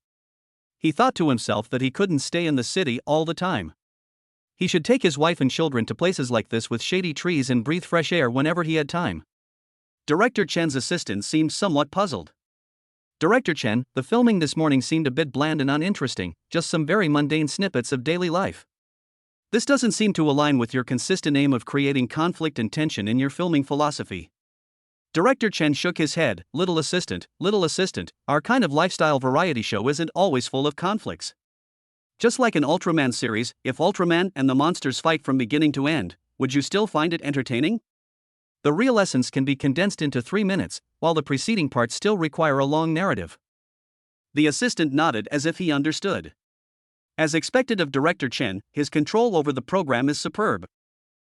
He thought to himself that he couldn't stay in the city all the time. He should take his wife and children to places like this with shady trees and breathe fresh air whenever he had time. Director Chen's assistant seemed somewhat puzzled. Director Chen, the filming this morning seemed a bit bland and uninteresting, just some very mundane snippets of daily life. This doesn't seem to align with your consistent aim of creating conflict and tension in your filming philosophy. Director Chen shook his head, little assistant, our kind of lifestyle variety show isn't always full of conflicts. Just like an Ultraman series, if Ultraman and the monsters fight from beginning to end, would you still find it entertaining? The real essence can be condensed into 3 minutes, while the preceding parts still require a long narrative. The assistant nodded as if he understood. As expected of Director Chen, his control over the program is superb.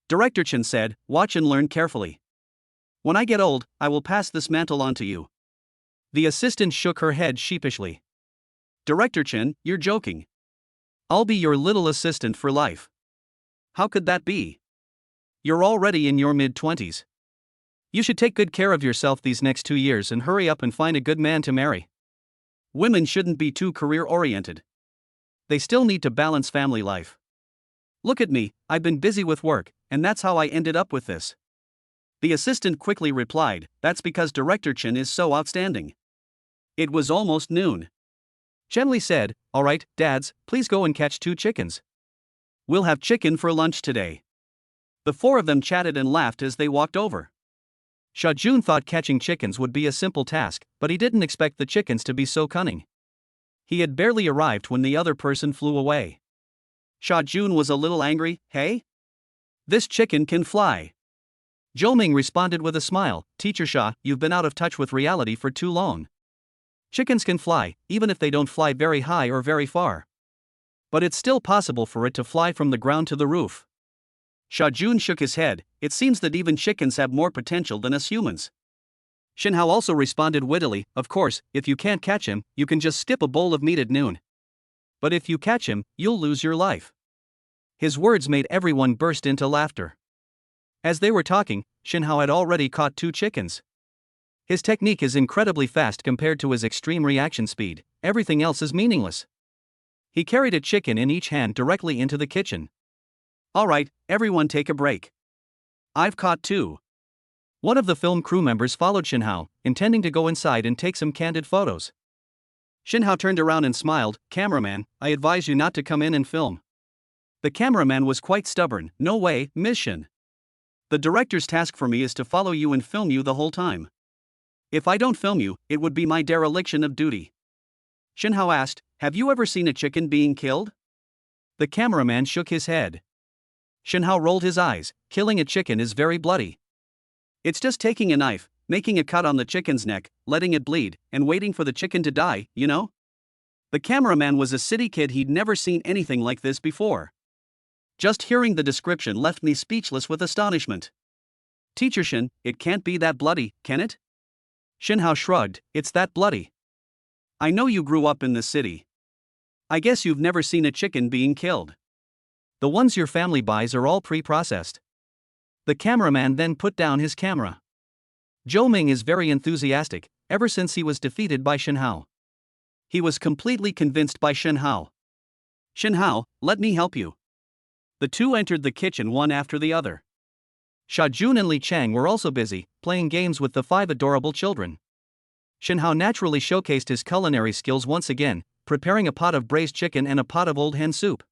Director Chen said, Watch and learn carefully. When I get old, I will pass this mantle on to you. The assistant shook her head sheepishly. Director Chen, you're joking. I'll be your little assistant for life. How could that be? You're already in your mid-20s. You should take good care of yourself these next 2 years and hurry up and find a good man to marry. Women shouldn't be too career-oriented. They still need to balance family life. Look at me, I've been busy with work, and that's how I ended up with this. The assistant quickly replied, that's because Director Chen is so outstanding. It was almost noon. Chen Li said, all right, dads, please go and catch 2 chickens. We'll have chicken for lunch today. The 4 of them chatted and laughed as they walked over. Sha Jun thought catching chickens would be a simple task, but he didn't expect the chickens to be so cunning. He had barely arrived when the other person flew away. Sha Jun was a little angry. Hey? This chicken can fly. Zhou Ming responded with a smile, Teacher Sha, you've been out of touch with reality for too long. Chickens can fly, even if they don't fly very high or very far. But it's still possible for it to fly from the ground to the roof. Sha Jun shook his head, it seems that even chickens have more potential than us humans. Shen Hao also responded wittily, of course, if you can't catch him, you can just skip a bowl of meat at noon. But if you catch him, you'll lose your life. His words made everyone burst into laughter. As they were talking, Shen Hao had already caught 2 chickens. His technique is incredibly fast compared to his extreme reaction speed, everything else is meaningless. He carried a chicken in each hand directly into the kitchen. All right, everyone take a break. I've caught 2. One of the film crew members followed Shen Hao, intending to go inside and take some candid photos. Shen Hao turned around and smiled, cameraman, I advise you not to come in and film. The cameraman was quite stubborn, no way, Miss Shen. The director's task for me is to follow you and film you the whole time. If I don't film you, it would be my dereliction of duty. Shen Hao asked, have you ever seen a chicken being killed? The cameraman shook his head. Shen Hao rolled his eyes, killing a chicken is very bloody. It's just taking a knife, making a cut on the chicken's neck, letting it bleed, and waiting for the chicken to die, you know? The cameraman was a city kid, he'd never seen anything like this before. Just hearing the description left me speechless with astonishment. Teacher Shen, it can't be that bloody, can it? Shen Hao shrugged, it's that bloody. I know you grew up in the city. I guess you've never seen a chicken being killed. The ones your family buys are all pre-processed. The cameraman then put down his camera. Zhou Ming is very enthusiastic, ever since he was defeated by Shen Hao. He was completely convinced by Shen Hao. Shen Hao, let me help you. The 2 entered the kitchen one after the other. Sha Jun and Li Chang were also busy, playing games with the 5 adorable children. Shen Hao naturally showcased his culinary skills once again, preparing a pot of braised chicken and a pot of old hen soup.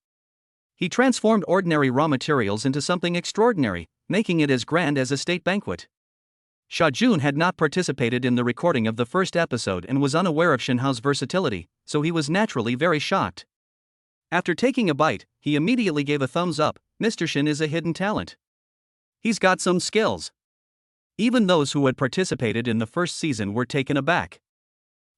He transformed ordinary raw materials into something extraordinary, making it as grand as a state banquet. Sha Jun had not participated in the recording of the first episode and was unaware of Shen Hao's versatility, so he was naturally very shocked. After taking a bite, he immediately gave a thumbs up, Mr. Shen is a hidden talent. He's got some skills. Even those who had participated in the first season were taken aback.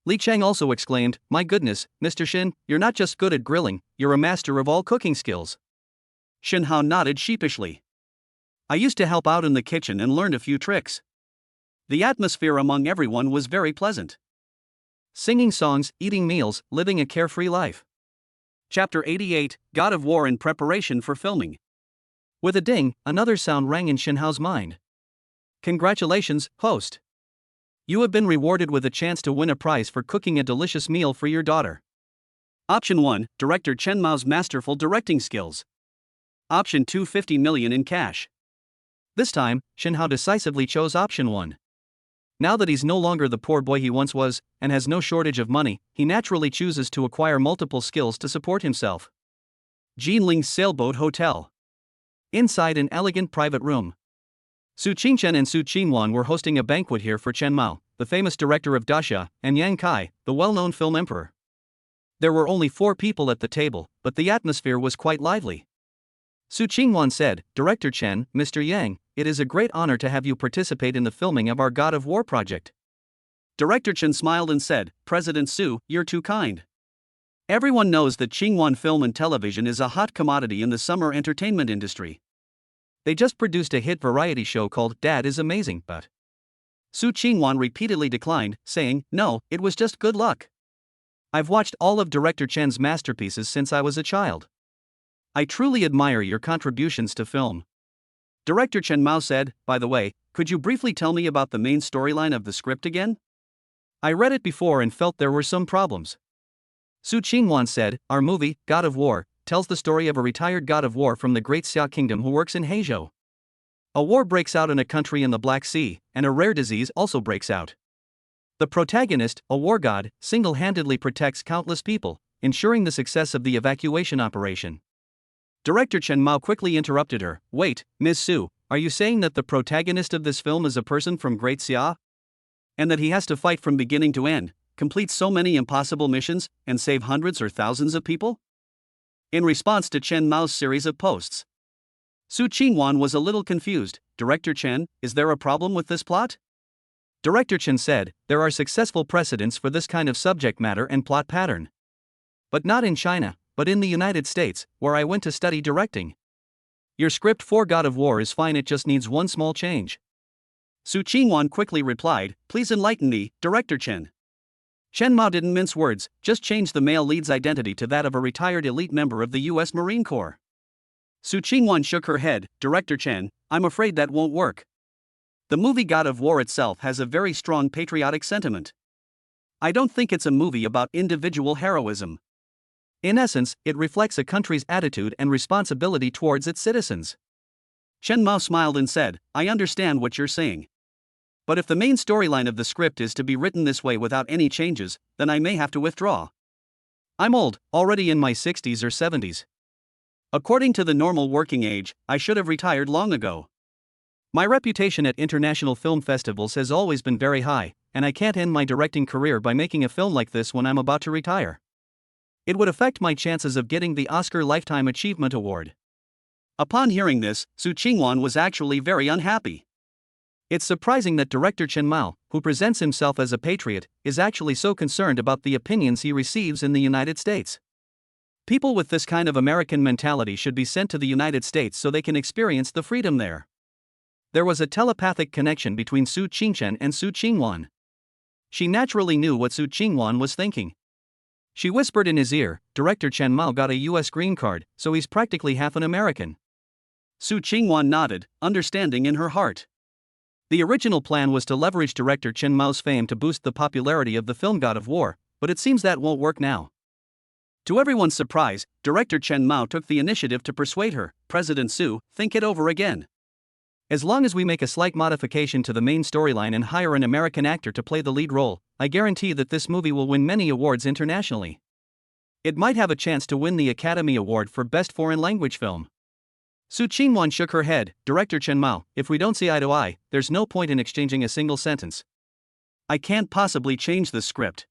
Li Chang also exclaimed, my goodness, Mr. Shen, you're not just good at grilling, you're a master of all cooking skills. Shen Hao nodded sheepishly. I used to help out in the kitchen and learned a few tricks. The atmosphere among everyone was very pleasant. Singing songs, eating meals, living a carefree life. Chapter 88, God of War in preparation for filming. With a ding, another sound rang in Shen Hao's mind. Congratulations, host. You have been rewarded with a chance to win a prize for cooking a delicious meal for your daughter. Option 1, Director Chen Mao's masterful directing skills. Option 2, 50 million in cash. This time, Shen Hao decisively chose option 1. Now that he's no longer the poor boy he once was, and has no shortage of money, he naturally chooses to acquire multiple skills to support himself. Jinling's Sailboat Hotel. Inside an elegant private room. Su Qingchen and Su Qinwan were hosting a banquet here for Chen Mao, the famous director of Daxia, and Yang Kai, the well-known film emperor. There were only 4 people at the table, but the atmosphere was quite lively. Su Qingwan said, Director Chen, Mr. Yang, it is a great honor to have you participate in the filming of our God of War project. Director Chen smiled and said, President Su, you're too kind. Everyone knows that Qingwan film and television is a hot commodity in the summer entertainment industry. They just produced a hit variety show called Dad is Amazing, but Su Qingwan repeatedly declined, saying, "No, it was just good luck. I've watched all of director Chen's masterpieces since I was a child. I truly admire your contributions to film." Director Chen Mao said, "By the way, could you briefly tell me about the main storyline of the script again? I read it before and felt there were some problems." Su Qingwan said, "Our movie, God of War, tells the story of a retired god of war from the Great Xia Kingdom who works in Heizhou. A war breaks out in a country in the Black Sea, and a rare disease also breaks out. The protagonist, a war god, single-handedly protects countless people, ensuring the success of the evacuation operation." Director Chen Mao quickly interrupted her. "Wait, Ms. Su, are you saying that the protagonist of this film is a person from Great Xia? And that he has to fight from beginning to end, complete so many impossible missions, and save hundreds or thousands of people?" In response to Chen Mao's series of posts, Su Qingwan was a little confused. "Director Chen, is there a problem with this plot?" Director Chen said, "There are successful precedents for this kind of subject matter and plot pattern. But not in China, but in the United States, where I went to study directing. Your script for God of War is fine, it just needs one small change." Su Qingwan quickly replied, "Please enlighten me, Director Chen." Chen Mao didn't mince words, just changed the male lead's identity to that of a retired elite member of the U.S. Marine Corps. Su Qingwan shook her head. "Director Chen, I'm afraid that won't work. The movie God of War itself has a very strong patriotic sentiment. I don't think it's a movie about individual heroism. In essence, it reflects a country's attitude and responsibility towards its citizens." Chen Mao smiled and said, "I understand what you're saying. But if the main storyline of the script is to be written this way without any changes, then I may have to withdraw. I'm old, already in my 60s or 70s. According to the normal working age, I should have retired long ago. My reputation at international film festivals has always been very high, and I can't end my directing career by making a film like this when I'm about to retire. It would affect my chances of getting the Oscar Lifetime Achievement Award." Upon hearing this, Su Qingwan was actually very unhappy. It's surprising that director Chen Mao, who presents himself as a patriot, is actually so concerned about the opinions he receives in the United States. People with this kind of American mentality should be sent to the United States so they can experience the freedom there. There was a telepathic connection between Su Qingchen and Su Qingwan. She naturally knew what Su Qingwan was thinking. She whispered in his ear, "Director Chen Mao got a US green card, so he's practically half an American." Su Qingwan nodded, understanding in her heart. The original plan was to leverage director Chen Mao's fame to boost the popularity of the film God of War, but it seems that won't work now. To everyone's surprise, director Chen Mao took the initiative to persuade her. "President Su, think it over again. As long as we make a slight modification to the main storyline and hire an American actor to play the lead role, I guarantee that this movie will win many awards internationally. It might have a chance to win the Academy Award for Best Foreign Language Film." Su Qingwan shook her head. "Director Chen Mao, if we don't see eye to eye, there's no point in exchanging a single sentence. I can't possibly change the script.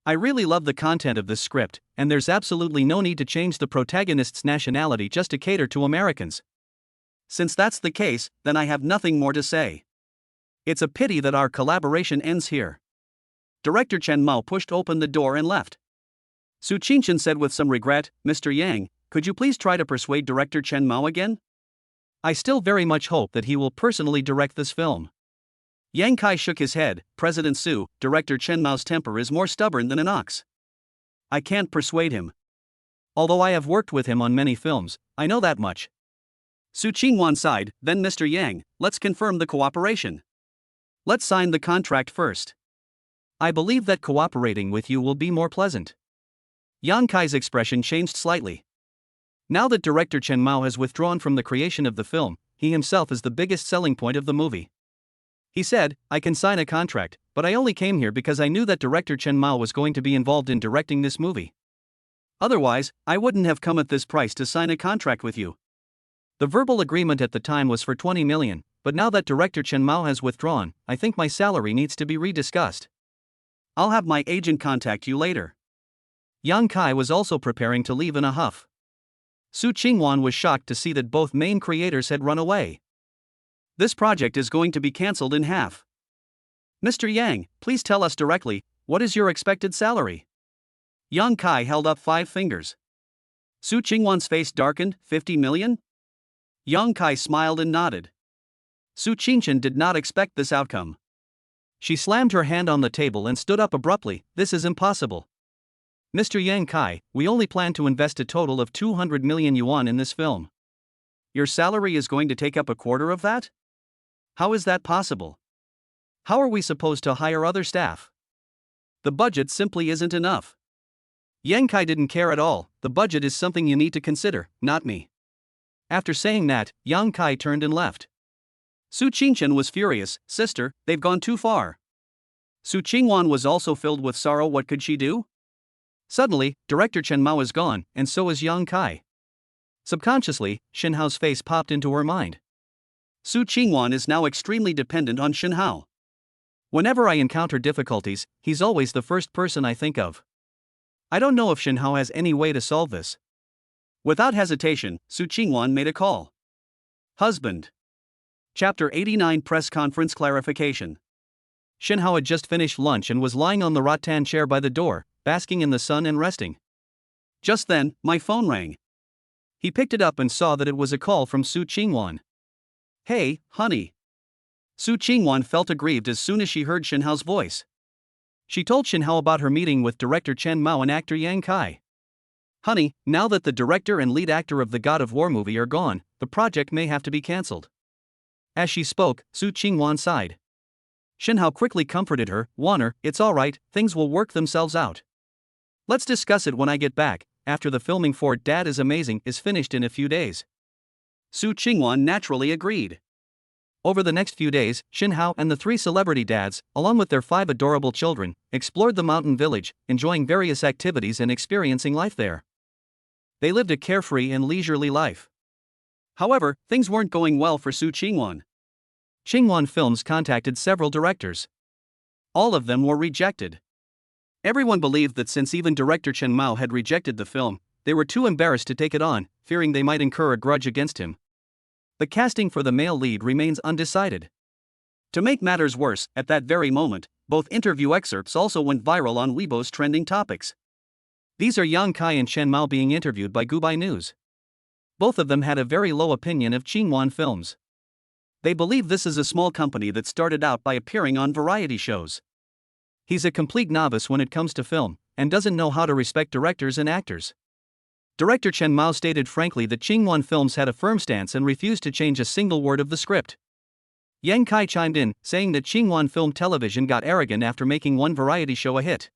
I really love the content of this script, and there's absolutely no need to change the protagonist's nationality just to cater to Americans. Since that's the case, then I have nothing more to say. It's a pity that our collaboration ends here." Director Chen Mao pushed open the door and left. Su Qingchen said with some regret, "Mr. Yang, could you please try to persuade director Chen Mao again? I still very much hope that he will personally direct this film." Yang Kai shook his head. "President Su, director Chen Mao's temper is more stubborn than an ox. I can't persuade him. Although I have worked with him on many films, I know that much." Su Qingwan sighed. "Then Mr. Yang, let's confirm the cooperation. Let's sign the contract first. I believe that cooperating with you will be more pleasant." Yang Kai's expression changed slightly. Now that director Chen Mao has withdrawn from the creation of the film, he himself is the biggest selling point of the movie. He said, "I can sign a contract, but I only came here because I knew that director Chen Mao was going to be involved in directing this movie. Otherwise, I wouldn't have come at this price to sign a contract with you. The verbal agreement at the time was for 20 million, but now that director Chen Mao has withdrawn, I think my salary needs to be rediscussed. I'll have my agent contact you later." Yang Kai was also preparing to leave in a huff. Su Qingwan was shocked to see that both main creators had run away. "This project is going to be cancelled in half. Mr. Yang, please tell us directly, what is your expected salary?" Yang Kai held up 5 fingers. Su Qingwan's face darkened. 50 million? Yang Kai smiled and nodded. Su Qingchen did not expect this outcome. She slammed her hand on the table and stood up abruptly. This is impossible. Mr. Yang Kai, we only plan to invest a total of 200 million yuan in this film. Your salary is going to take up a quarter of that? How is that possible? How are we supposed to hire other staff? The budget simply isn't enough. Yang Kai didn't care at all. The budget is something you need to consider, not me. After saying that, Yang Kai turned and left. Su Qingchen was furious. Sister, they've gone too far. Su Qingwan was also filled with sorrow. What could she do? Suddenly, director Chen Mao is gone, and so is Yang Kai. Subconsciously, Shen Hao's face popped into her mind. Su Qingwan is now extremely dependent on Shen Hao. Whenever I encounter difficulties, he's always the first person I think of. I don't know if Shen Hao has any way to solve this. Without hesitation, Su Qingwan made a call. Husband. Chapter 89 Press Conference Clarification. Shen Hao had just finished lunch and was lying on the rattan chair by the door, basking in the sun and resting. Just then, my phone rang. He picked it up and saw that it was a call from Su Qingwan. Hey, honey. Su Qingwan felt aggrieved as soon as she heard Shen Hao's voice. She told Shen Hao about her meeting with director Chen Mao and actor Yang Kai. Honey, now that the director and lead actor of the God of War movie are gone, the project may have to be cancelled. As she spoke, Su Qingwan sighed. Shen Hao quickly comforted her. Warner, it's alright, things will work themselves out. Let's discuss it when I get back, after the filming for Dad is Amazing is finished in a few days. Su Qingwan naturally agreed. Over the next few days, Shen Hao and the 3 celebrity dads, along with their 5 adorable children, explored the mountain village, enjoying various activities and experiencing life there. They lived a carefree and leisurely life. However, things weren't going well for Su Qingwan. Qingwan Films contacted several directors. All of them were rejected. Everyone believed that since even director Chen Mao had rejected the film, they were too embarrassed to take it on, fearing they might incur a grudge against him. The casting for the male lead remains undecided. To make matters worse, at that very moment, both interview excerpts also went viral on Weibo's trending topics. These are Yang Kai and Chen Mao being interviewed by Gubai News. Both of them had a very low opinion of Qingwan Films. They believe this is a small company that started out by appearing on variety shows. He's a complete novice when it comes to film, and doesn't know how to respect directors and actors. Director Chen Mao stated frankly that Qingwan Films had a firm stance and refused to change a single word of the script. Yang Kai chimed in, saying that Qingwan Film Television got arrogant after making one variety show a hit.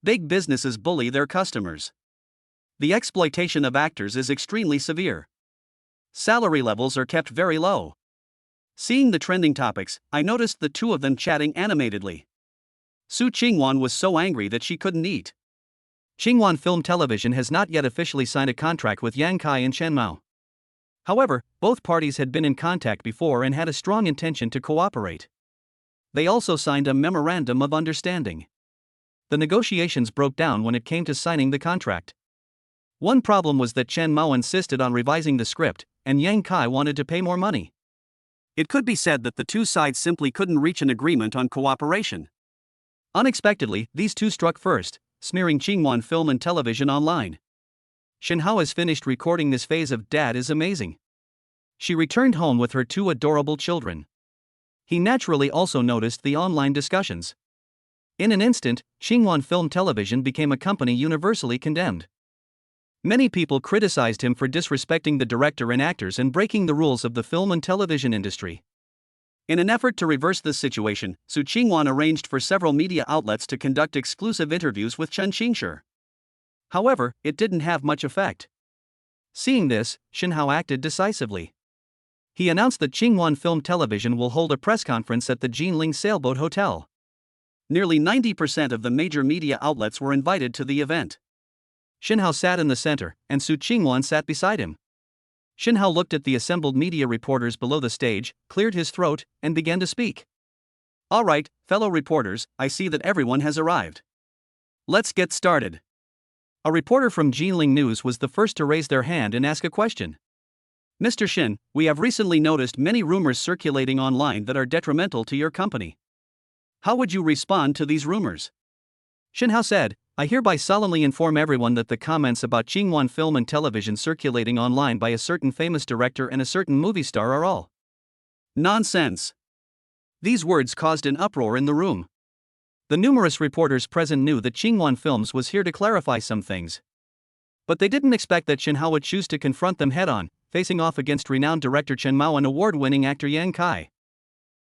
Big businesses bully their customers. The exploitation of actors is extremely severe. Salary levels are kept very low. Seeing the trending topics, I noticed the 2 of them chatting animatedly. Su Qingwan was so angry that she couldn't eat. Qingwan Film Television has not yet officially signed a contract with Yang Kai and Chen Mao. However, both parties had been in contact before and had a strong intention to cooperate. They also signed a memorandum of understanding. The negotiations broke down when it came to signing the contract. One problem was that Chen Mao insisted on revising the script, and Yang Kai wanted to pay more money. It could be said that the 2 sides simply couldn't reach an agreement on cooperation. Unexpectedly, these 2 struck first, smearing Qingwan Film and Television online. Shen Hao has finished recording this phase of Dad is Amazing. She returned home with her 2 adorable children. He naturally also noticed the online discussions. In an instant, Qingwan Film Television became a company universally condemned. Many people criticized him for disrespecting the director and actors and breaking the rules of the film and television industry. In an effort to reverse this situation, Su Qingwan arranged for several media outlets to conduct exclusive interviews with Chen Qingshi. However, it didn't have much effect. Seeing this, Shen Hao acted decisively. He announced that Qingwan Film Television will hold a press conference at the Jinling Sailboat Hotel. Nearly 90% of the major media outlets were invited to the event. Shen Hao sat in the center, and Su Qingwan sat beside him. Shen Hao looked at the assembled media reporters below the stage, cleared his throat, and began to speak. All right, fellow reporters, I see that everyone has arrived. Let's get started. A reporter from Jinling News was the first to raise their hand and ask a question. Mr. Shen, we have recently noticed many rumors circulating online that are detrimental to your company. How would you respond to these rumors? Shen Hao said, I hereby solemnly inform everyone that the comments about Qingwan Film and Television circulating online by a certain famous director and a certain movie star are all nonsense. These words caused an uproar in the room. The numerous reporters present knew that Qingwan Films was here to clarify some things. But they didn't expect that Chen Hao would choose to confront them head-on, facing off against renowned director Chen Mao and award-winning actor Yang Kai.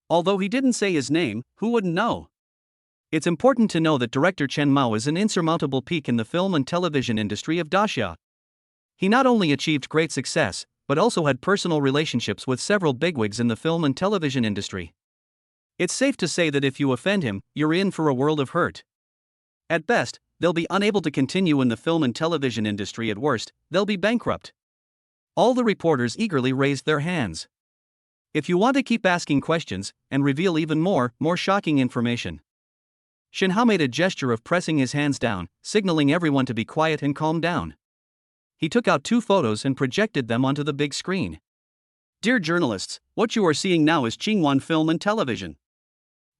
Although he didn't say his name, who wouldn't know? It's important to know that director Chen Mao is an insurmountable peak in the film and television industry of Daxia. He not only achieved great success, but also had personal relationships with several bigwigs in the film and television industry. It's safe to say that if you offend him, you're in for a world of hurt. At best, they'll be unable to continue in the film and television industry. At worst, they'll be bankrupt. All the reporters eagerly raised their hands. If you want to keep asking questions and reveal even more shocking information. Shen Hao made a gesture of pressing his hands down, signaling everyone to be quiet and calm down. He took out 2 photos and projected them onto the big screen. Dear journalists, what you are seeing now is Qingwan Film and Television.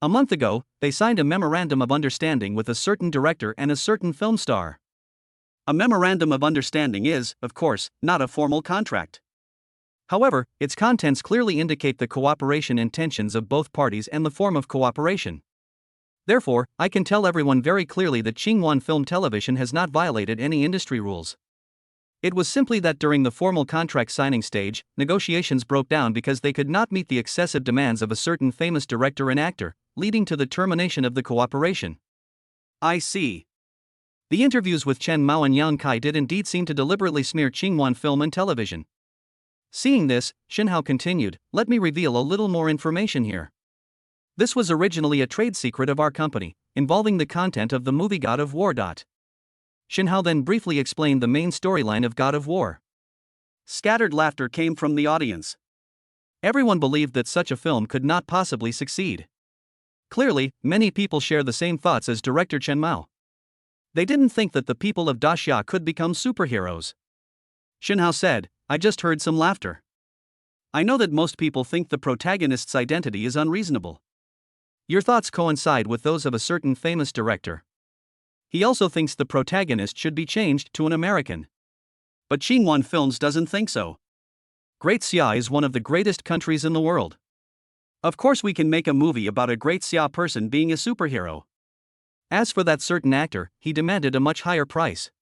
A month ago, they signed a memorandum of understanding with a certain director and a certain film star. A memorandum of understanding is, of course, not a formal contract. However, its contents clearly indicate the cooperation intentions of both parties and the form of cooperation. Therefore, I can tell everyone very clearly that Qingwan Film Television has not violated any industry rules. It was simply that during the formal contract signing stage, negotiations broke down because they could not meet the excessive demands of a certain famous director and actor, leading to the termination of the cooperation. I see. The interviews with Chen Mao and Yang Kai did indeed seem to deliberately smear Qingwan Film and Television. Seeing this, Shen Hao continued, "Let me reveal a little more information here. This was originally a trade secret of our company, involving the content of the movie God of War. Shen Hao then briefly explained the main storyline of God of War. Scattered laughter came from the audience. Everyone believed that such a film could not possibly succeed. Clearly, many people share the same thoughts as director Chen Mao. They didn't think that the people of Daxia could become superheroes. Shen Hao said, "I just heard some laughter. I know that most people think the protagonist's identity is unreasonable. Your thoughts coincide with those of a certain famous director. He also thinks the protagonist should be changed to an American. But Qingwan Films doesn't think so. Great Xia is one of the greatest countries in the world. Of course we can make a movie about a Great Xia person being a superhero." As for that certain actor, he demanded a much higher price.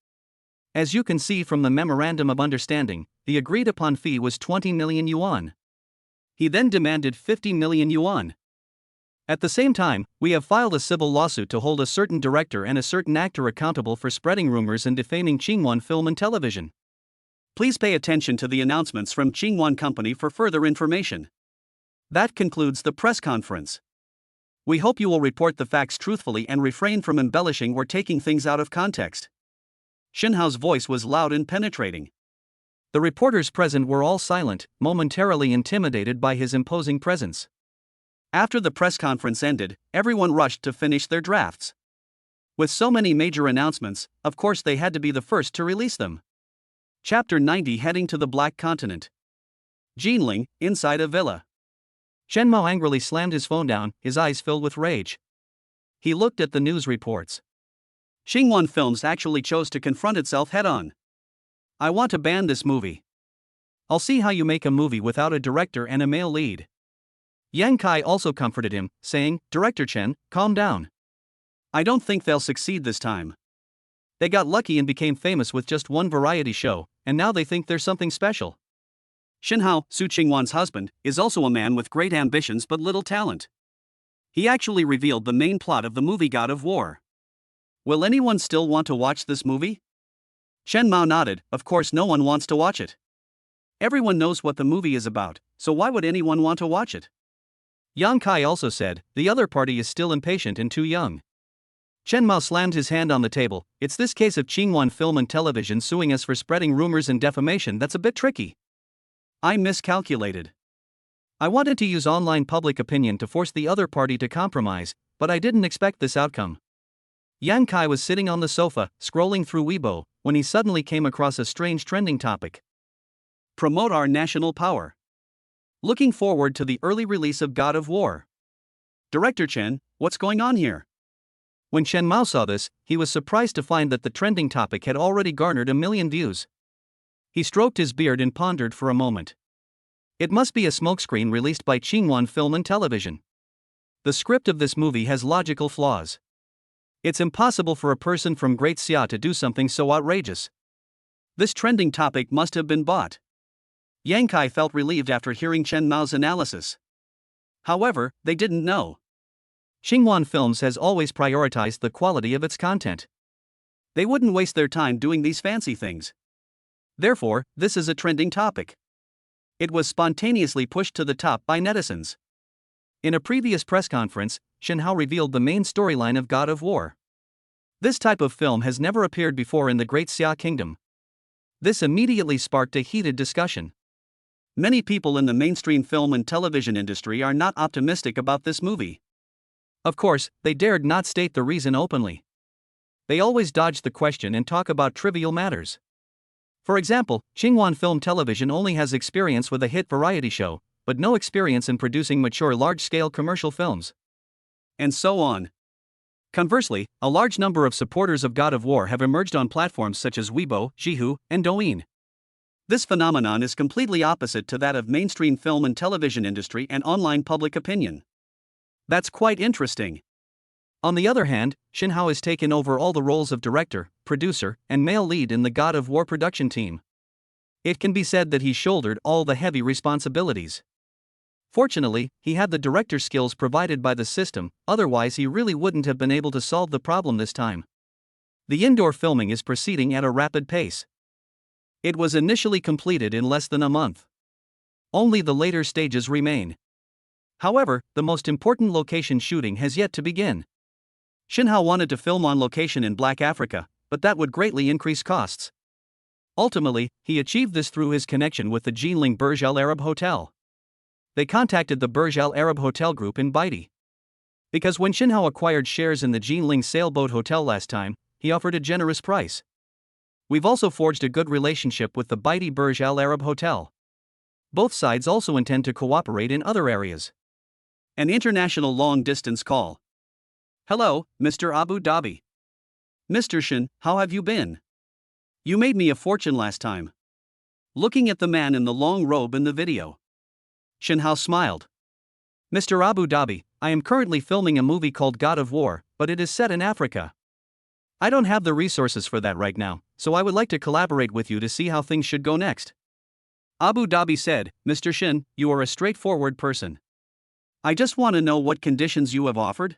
As you can see from the memorandum of understanding, the agreed upon fee was 20 million yuan. He then demanded 50 million yuan. At the same time, we have filed a civil lawsuit to hold a certain director and a certain actor accountable for spreading rumors and defaming Qingwan Film and Television. Please pay attention to the announcements from Qingwan Company for further information. That concludes the press conference. We hope you will report the facts truthfully and refrain from embellishing or taking things out of context. Shen Hao's voice was loud and penetrating. The reporters present were all silent, momentarily intimidated by his imposing presence. After the press conference ended, everyone rushed to finish their drafts. With so many major announcements, of course they had to be the first to release them. Chapter 90 Heading to the Black Continent. Jinling, inside a villa. Chen Mao angrily slammed his phone down, his eyes filled with rage. He looked at the news reports. Qingwan Films actually chose to confront itself head-on. I want to ban this movie. I'll see how you make a movie without a director and a male lead. Yang Kai also comforted him, saying, "Director Chen, calm down. I don't think they'll succeed this time. They got lucky and became famous with just one variety show, and now they think they're something special." Shen Hao, Su Qingwan's husband, is also a man with great ambitions but little talent. He actually revealed the main plot of the movie God of War. Will anyone still want to watch this movie? Chen Mao nodded. Of course no one wants to watch it. Everyone knows what the movie is about, so why would anyone want to watch it? Yang Kai also said, "The other party is still impatient and too young." Chen Mao slammed his hand on the table. "It's this case of Qingwan Film and Television suing us for spreading rumors and defamation that's a bit tricky. I miscalculated. I wanted to use online public opinion to force the other party to compromise, but I didn't expect this outcome." Yang Kai was sitting on the sofa, scrolling through Weibo, when he suddenly came across a strange trending topic. Promote our national power. Looking forward to the early release of God of War. Director Chen, what's going on here? When Chen Mao saw this, he was surprised to find that the trending topic had already garnered 1 million views. He stroked his beard and pondered for a moment. It must be a smokescreen released by Qingwan Film and Television. The script of this movie has logical flaws. It's impossible for a person from Great Xia to do something so outrageous. This trending topic must have been bought. Yang Kai felt relieved after hearing Chen Mao's analysis. However, they didn't know. Xinhuan Films has always prioritized the quality of its content. They wouldn't waste their time doing these fancy things. Therefore, this is a trending topic. It was spontaneously pushed to the top by netizens. In a previous press conference, Shen Hao revealed the main storyline of God of War. This type of film has never appeared before in the Great Xia Kingdom. This immediately sparked a heated discussion. Many people in the mainstream film and television industry are not optimistic about this movie. Of course, they dared not state the reason openly. They always dodge the question and talk about trivial matters. For example, Xinhuan Film Television only has experience with a hit variety show, but no experience in producing mature large-scale commercial films. And so on. Conversely, a large number of supporters of God of War have emerged on platforms such as Weibo, Zhihu, and Douyin. This phenomenon is completely opposite to that of mainstream film and television industry and online public opinion. That's quite interesting. On the other hand, Shen Hao has taken over all the roles of director, producer, and male lead in the God of War production team. It can be said that he shouldered all the heavy responsibilities. Fortunately, he had the director skills provided by the system, otherwise he really wouldn't have been able to solve the problem this time. The indoor filming is proceeding at a rapid pace. It was initially completed in less than a month. Only the later stages remain. However, the most important location shooting has yet to begin. Shen Hao wanted to film on location in Black Africa, but that would greatly increase costs. Ultimately, he achieved this through his connection with the Jinling Burj Al Arab Hotel. They contacted the Burj Al Arab Hotel Group in Baidi. Because when Shen Hao acquired shares in the Jinling Sailboat Hotel last time, he offered a generous price. We've also forged a good relationship with the Baidi Burj Al Arab Hotel. Both sides also intend to cooperate in other areas. An international long-distance call. Hello, Mr. Abu Dhabi. Mr. Shen, how have you been? You made me a fortune last time. Looking at the man in the long robe in the video. Shen Hao smiled. Mr. Abu Dhabi, I am currently filming a movie called God of War, but it is set in Africa. I don't have the resources for that right now, so I would like to collaborate with you to see how things should go next. Abu Dhabi said, Mr. Shen, you are a straightforward person. I just want to know what conditions you have offered.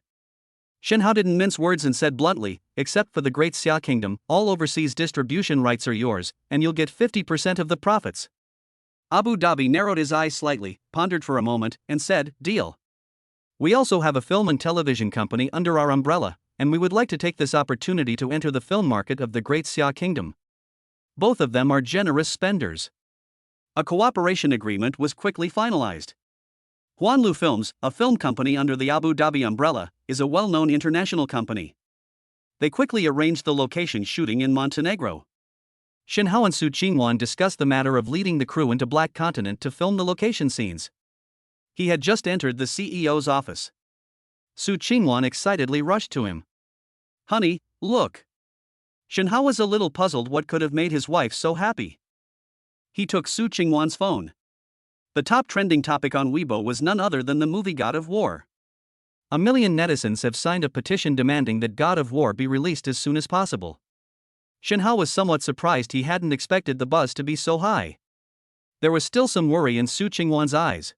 Shen Hao didn't mince words and said bluntly, except for the Great Xia Kingdom, all overseas distribution rights are yours, and you'll get 50% of the profits. Abu Dhabi narrowed his eyes slightly, pondered for a moment, and said, deal. We also have a film and television company under our umbrella, and we would like to take this opportunity to enter the film market of the Great Xia Kingdom. Both of them are generous spenders. A cooperation agreement was quickly finalized. Huanlu Films, a film company under the Abu Dhabi umbrella, is a well-known international company. They quickly arranged the location shooting in Montenegro. Shen Hao and Su Qingwan discussed the matter of leading the crew into Black Continent to film the location scenes. He had just entered the CEO's office. Su Qingwan excitedly rushed to him. Honey, look. Shen Hao was a little puzzled what could have made his wife so happy. He took Su Qingwan's phone. The top trending topic on Weibo was none other than the movie God of War. 1 million netizens have signed a petition demanding that God of War be released as soon as possible. Shen Hao was somewhat surprised he hadn't expected the buzz to be so high. There was still some worry in Su Qingwan's eyes.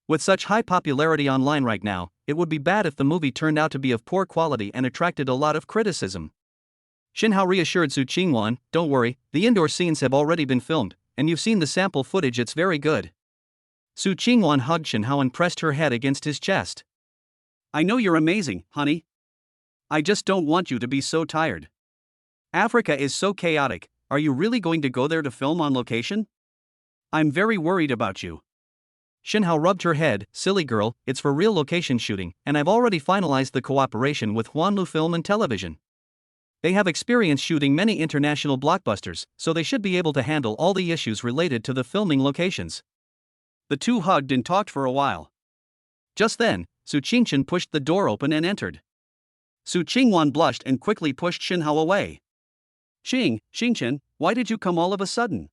With such high popularity online right now, it would be bad if the movie turned out to be of poor quality and attracted a lot of criticism. Shen Hao reassured Su Qingwan, don't worry, the indoor scenes have already been filmed, and you've seen the sample footage, it's very good. Su Qingwan hugged Shen Hao and pressed her head against his chest. I know you're amazing, honey. I just don't want you to be so tired. Africa is so chaotic, are you really going to go there to film on location? I'm very worried about you. Shen Hao rubbed her head, silly girl, it's for real location shooting, and I've already finalized the cooperation with Huanlu Film and Television. They have experience shooting many international blockbusters, so they should be able to handle all the issues related to the filming locations. The two hugged and talked for a while. Just then, Su Qingchen pushed the door open and entered. Su Qingwan blushed and quickly pushed Shen Hao away. Xingchen, why did you come all of a sudden?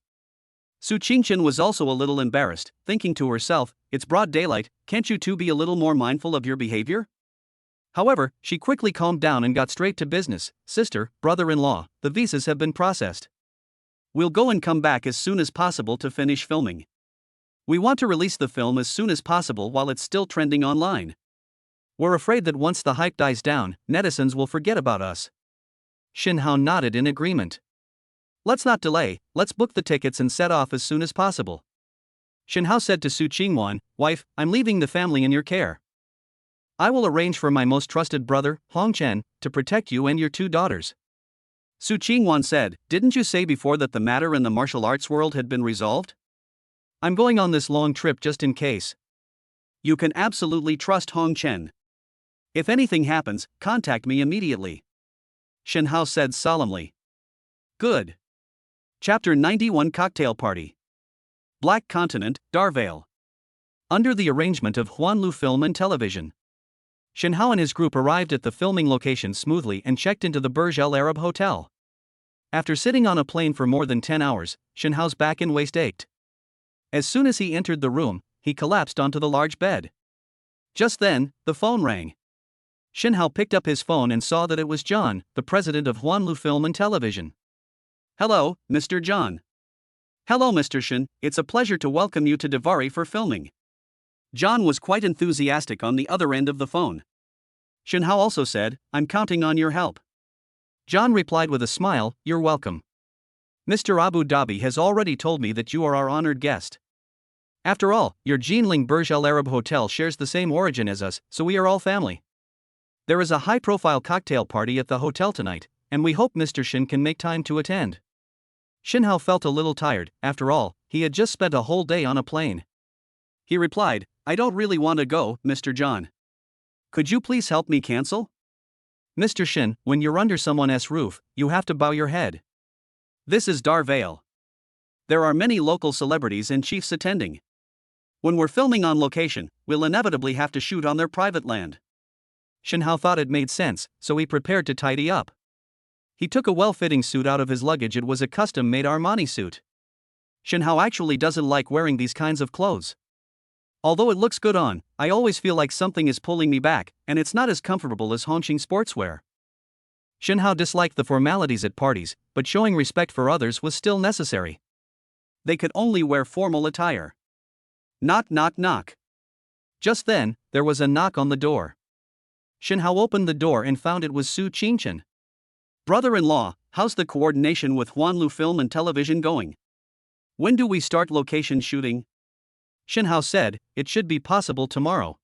Su Qingchen was also a little embarrassed, thinking to herself, it's broad daylight, can't you two be a little more mindful of your behavior? However, she quickly calmed down and got straight to business. Sister, brother-in-law, the visas have been processed. We'll go and come back as soon as possible to finish filming. We want to release the film as soon as possible while it's still trending online. We're afraid that once the hype dies down, netizens will forget about us. Shin Hao nodded in agreement. Let's not delay, let's book the tickets and set off as soon as possible. Shin Hao said to Su Qingwan, wife, I'm leaving the family in your care. I will arrange for my most trusted brother, Hong Chen, to protect you and your two daughters. Su Qingwan said, didn't you say before that the matter in the martial arts world had been resolved? I'm going on this long trip just in case. You can absolutely trust Hong Chen. If anything happens, contact me immediately. Shin Hao said solemnly. Good. Chapter 91 Cocktail Party. Black Continent, Darvale. Under the arrangement of Huanlu Film and Television, Shin Hao and his group arrived at the filming location smoothly and checked into the Burj Al Arab Hotel. After sitting on a plane for more than 10 hours, Shin Hao's back and waist ached. As soon as he entered the room, he collapsed onto the large bed. Just then, the phone rang. Shin Hao picked up his phone and saw that it was John, the president of Huanlu Film and Television. Hello, Mr. John. Hello, Mr. Shin, it's a pleasure to welcome you to Davari for filming. John was quite enthusiastic on the other end of the phone. Shin Hao also said, I'm counting on your help. John replied with a smile, you're welcome. Mr. Abu Dhabi has already told me that you are our honored guest. After all, your Jinling Burj Al Arab Hotel shares the same origin as us, so we are all family. There is a high-profile cocktail party at the hotel tonight, and we hope Mr. Shin can make time to attend. Shin Hao felt a little tired, after all, he had just spent a whole day on a plane. He replied, I don't really want to go, Mr. John. Could you please help me cancel? Mr. Shin, when you're under someone's roof, you have to bow your head. This is Darvale. There are many local celebrities and chiefs attending. When we're filming on location, we'll inevitably have to shoot on their private land. Shin Hao thought it made sense, so he prepared to tidy up. He took a well-fitting suit out of his luggage. It was a custom-made Armani suit. Shin Hao actually doesn't like wearing these kinds of clothes. Although it looks good on, I always feel like something is pulling me back, and it's not as comfortable as Hongqing sportswear. Shin Hao disliked the formalities at parties, but showing respect for others was still necessary. They could only wear formal attire. Knock, knock, knock. Just then, there was a knock on the door. Shin Hao opened the door and found it was Su Qingchen. Brother-in-law, how's the coordination with Huanlu Film and Television going? When do we start location shooting? Shin Hao said, it should be possible tomorrow.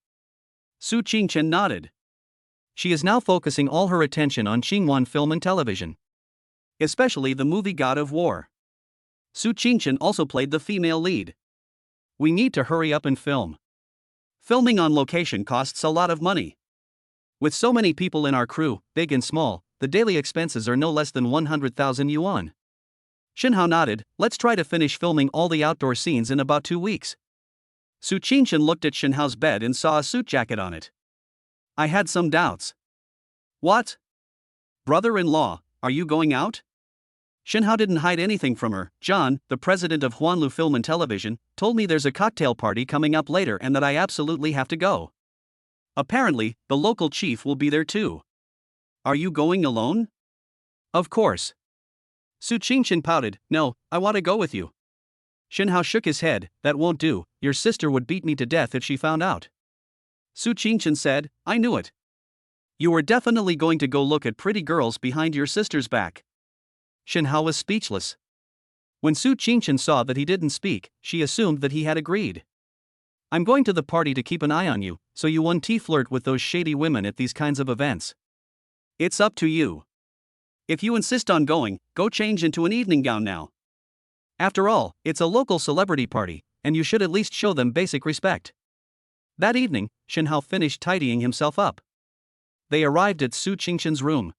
Su Qingchen nodded. She is now focusing all her attention on Qingwan Film and Television, especially the movie God of War. Su Qingchen also played the female lead. We need to hurry up and film. Filming on location costs a lot of money. With so many people in our crew, big and small, the daily expenses are no less than 100,000 yuan. Shin Hao nodded, let's try to finish filming all the outdoor scenes in about 2 weeks. Su Qingchen looked at Shin Hao's bed and saw a suit jacket on it. I had some doubts. What? Brother-in-law, are you going out? Shin Hao didn't hide anything from her. John, the president of Huanlu Film and Television, told me there's a cocktail party coming up later and that I absolutely have to go. Apparently, the local chief will be there too. Are you going alone? Of course. Su Qingchen pouted, no, I want to go with you. Shin Hao shook his head, that won't do, your sister would beat me to death if she found out. Su Qingchen said, I knew it. You were definitely going to go look at pretty girls behind your sister's back. Shin Hao was speechless. When Su Qingchen saw that he didn't speak, she assumed that he had agreed. I'm going to the party to keep an eye on you, so you won't flirt with those shady women at these kinds of events. It's up to you. If you insist on going, go change into an evening gown now. After all, it's a local celebrity party, and you should at least show them basic respect. That evening, Shin Hao finished tidying himself up. They arrived at Su Qingchen's room.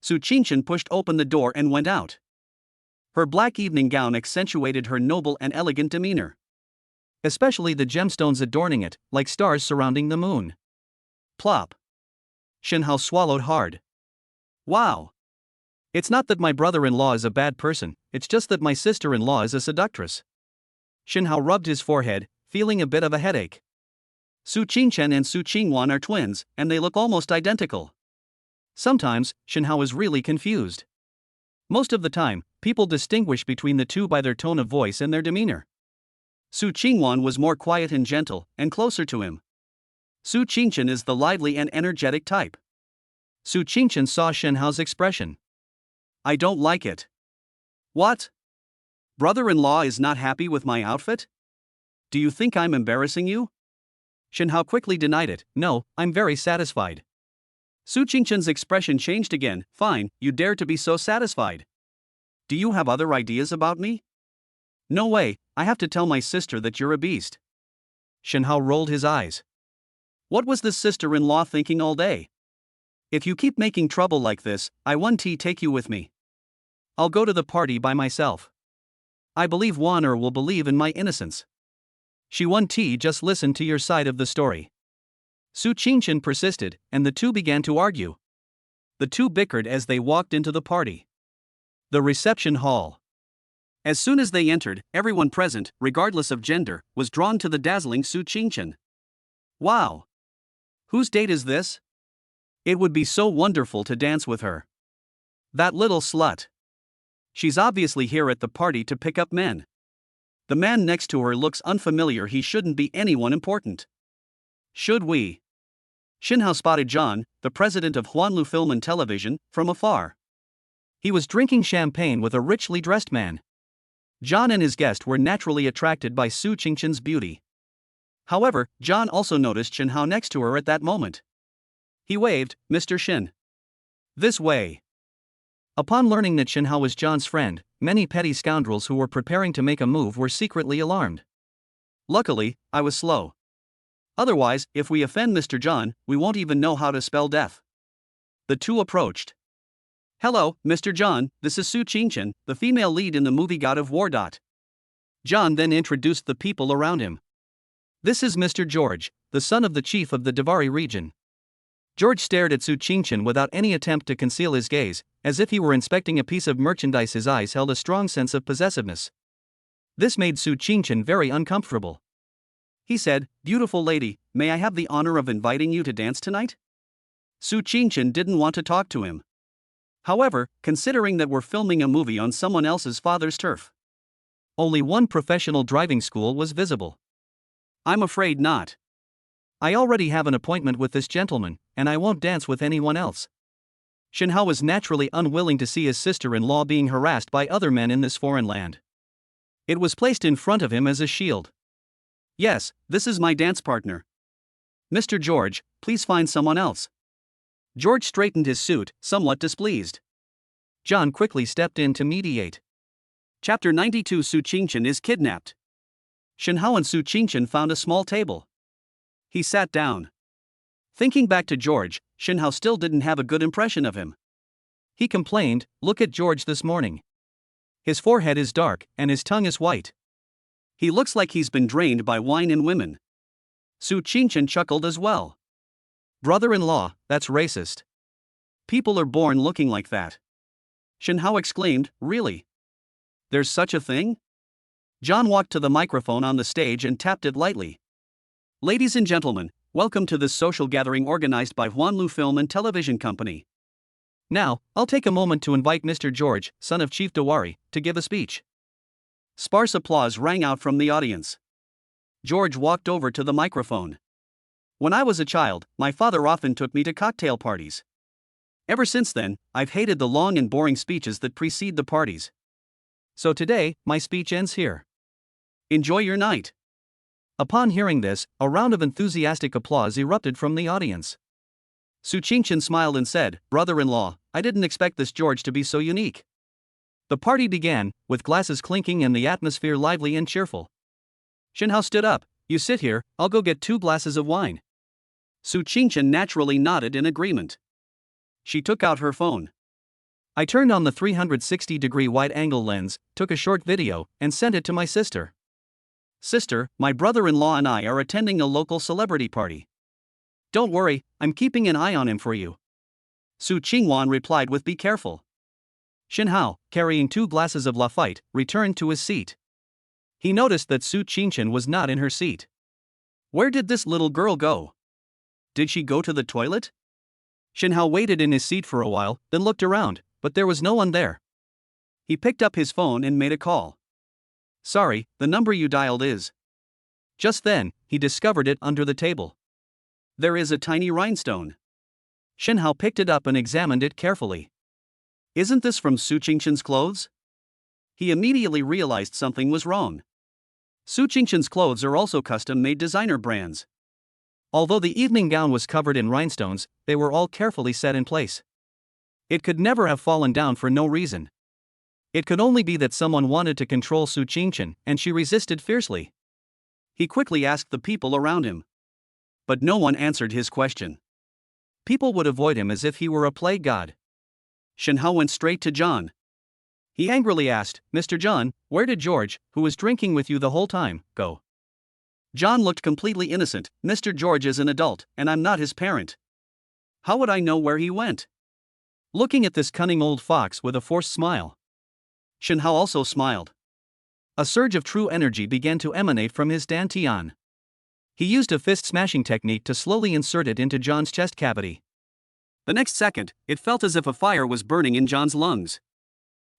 Su Qingchen pushed open the door and went out. Her black evening gown accentuated her noble and elegant demeanor. Especially the gemstones adorning it, like stars surrounding the moon. Plop. Shin Hao swallowed hard. Wow. It's not that my brother-in-law is a bad person, it's just that my sister-in-law is a seductress. Shinhao rubbed his forehead, feeling a bit of a headache. Su Qingchen and Su Qingwan are twins, and they look almost identical. Sometimes, Shinhao is really confused. Most of the time, people distinguish between the two by their tone of voice and their demeanor. Su Qingwan was more quiet and gentle, and closer to him. Su Qingchen is the lively and energetic type. Su Qingchen saw Shinhao's expression. I don't like it. What? Brother-in-law is not happy with my outfit? Do you think I'm embarrassing you? Shinhao quickly denied it. No, I'm very satisfied. Su Qingchen's expression changed again. Fine, you dare to be so satisfied. Do you have other ideas about me? No way, I have to tell my sister that you're a beast. Shinhao rolled his eyes. What was this sister-in-law thinking all day? If you keep making trouble like this, I won't take you with me. I'll go to the party by myself. I believe Wan will believe in my innocence. She won't just listen to your side of the story. Su Qingchen persisted, and the two began to argue. The two bickered as they walked into the party. The reception hall. As soon as they entered, everyone present, regardless of gender, was drawn to the dazzling Su Qingchen. Wow! Whose date is this? It would be so wonderful to dance with her. That little slut. She's obviously here at the party to pick up men. The man next to her looks unfamiliar. He shouldn't be anyone important. Should we? Shinhao spotted John, the president of Huanlu Film and Television, from afar. He was drinking champagne with a richly dressed man. John and his guest were naturally attracted by Su Qingchen's beauty. However, John also noticed Shinhao next to her at that moment. He waved, Mr. Shin. This way. Upon learning that Shinhao was John's friend, many petty scoundrels who were preparing to make a move were secretly alarmed. Luckily, I was slow. Otherwise, if we offend Mr. John, we won't even know how to spell death. The two approached. Hello, Mr. John, this is Su Qingchen, the female lead in the movie God of War. John then introduced the people around him. This is Mr. George, the son of the chief of the Davari region. George stared at Su Qingchen without any attempt to conceal his gaze, as if he were inspecting a piece of merchandise. His eyes held a strong sense of possessiveness. This made Su Qingchen very uncomfortable. He said, Beautiful lady, may I have the honor of inviting you to dance tonight? Su Qingchen didn't want to talk to him. However, considering that we're filming a movie on someone else's father's turf. Only one professional driving school was visible. I'm afraid not. I already have an appointment with this gentleman, and I won't dance with anyone else. Shinhao was naturally unwilling to see his sister-in-law being harassed by other men in this foreign land. It was placed in front of him as a shield. Yes, this is my dance partner. Mr. George, please find someone else. George straightened his suit, somewhat displeased. John quickly stepped in to mediate. Chapter 92 Su Qingchen is kidnapped. Shinhao and Su Qingchen found a small table. He sat down. Thinking back to George, Shinhao still didn't have a good impression of him. He complained, Look at George this morning. His forehead is dark, and his tongue is white. He looks like he's been drained by wine and women. Su Qingchen chuckled as well. Brother-in-law, that's racist. People are born looking like that. Shinhao exclaimed, Really? There's such a thing? John walked to the microphone on the stage and tapped it lightly. Ladies and gentlemen, welcome to this social gathering organized by Huanlu Film and Television Company. Now, I'll take a moment to invite Mr. George, son of Chief Dawari, to give a speech. Sparse applause rang out from the audience. George walked over to the microphone. When I was a child, my father often took me to cocktail parties. Ever since then, I've hated the long and boring speeches that precede the parties. So today, my speech ends here. Enjoy your night. Upon hearing this, a round of enthusiastic applause erupted from the audience. Su Qingchen smiled and said, Brother-in-law, I didn't expect this George to be so unique. The party began, with glasses clinking and the atmosphere lively and cheerful. Shinhao stood up. You sit here, I'll go get 2 glasses of wine. Su Qingchen naturally nodded in agreement. She took out her phone. I turned on the 360-degree wide-angle lens, took a short video, and sent it to my sister. Sister, my brother-in-law and I are attending a local celebrity party. Don't worry, I'm keeping an eye on him for you. Su Qingwan replied with Be careful. Shinhao, carrying 2 glasses of Lafite, returned to his seat. He noticed that Su Qingchen was not in her seat. Where did this little girl go? Did she go to the toilet? Shinhao waited in his seat for a while, then looked around, but there was no one there. He picked up his phone and made a call. Sorry, the number you dialed is. Just then, he discovered it under the table. There is a tiny rhinestone. Shinhao picked it up and examined it carefully. Isn't this from Su Qingchen's clothes? He immediately realized something was wrong. Su Qingchen's clothes are also custom-made designer brands. Although the evening gown was covered in rhinestones, they were all carefully set in place. It could never have fallen down for no reason. It could only be that someone wanted to control Su Qingchen, and she resisted fiercely. He quickly asked the people around him. But no one answered his question. People would avoid him as if he were a plague god. Shinhao went straight to John. He angrily asked, Mr. John, where did George, who was drinking with you the whole time, go? John looked completely innocent. Mr. George is an adult, and I'm not his parent. How would I know where he went? Looking at this cunning old fox with a forced smile. Shinhao also smiled. A surge of true energy began to emanate from his dantian. He used a fist-smashing technique to slowly insert it into John's chest cavity. The next second, it felt as if a fire was burning in John's lungs.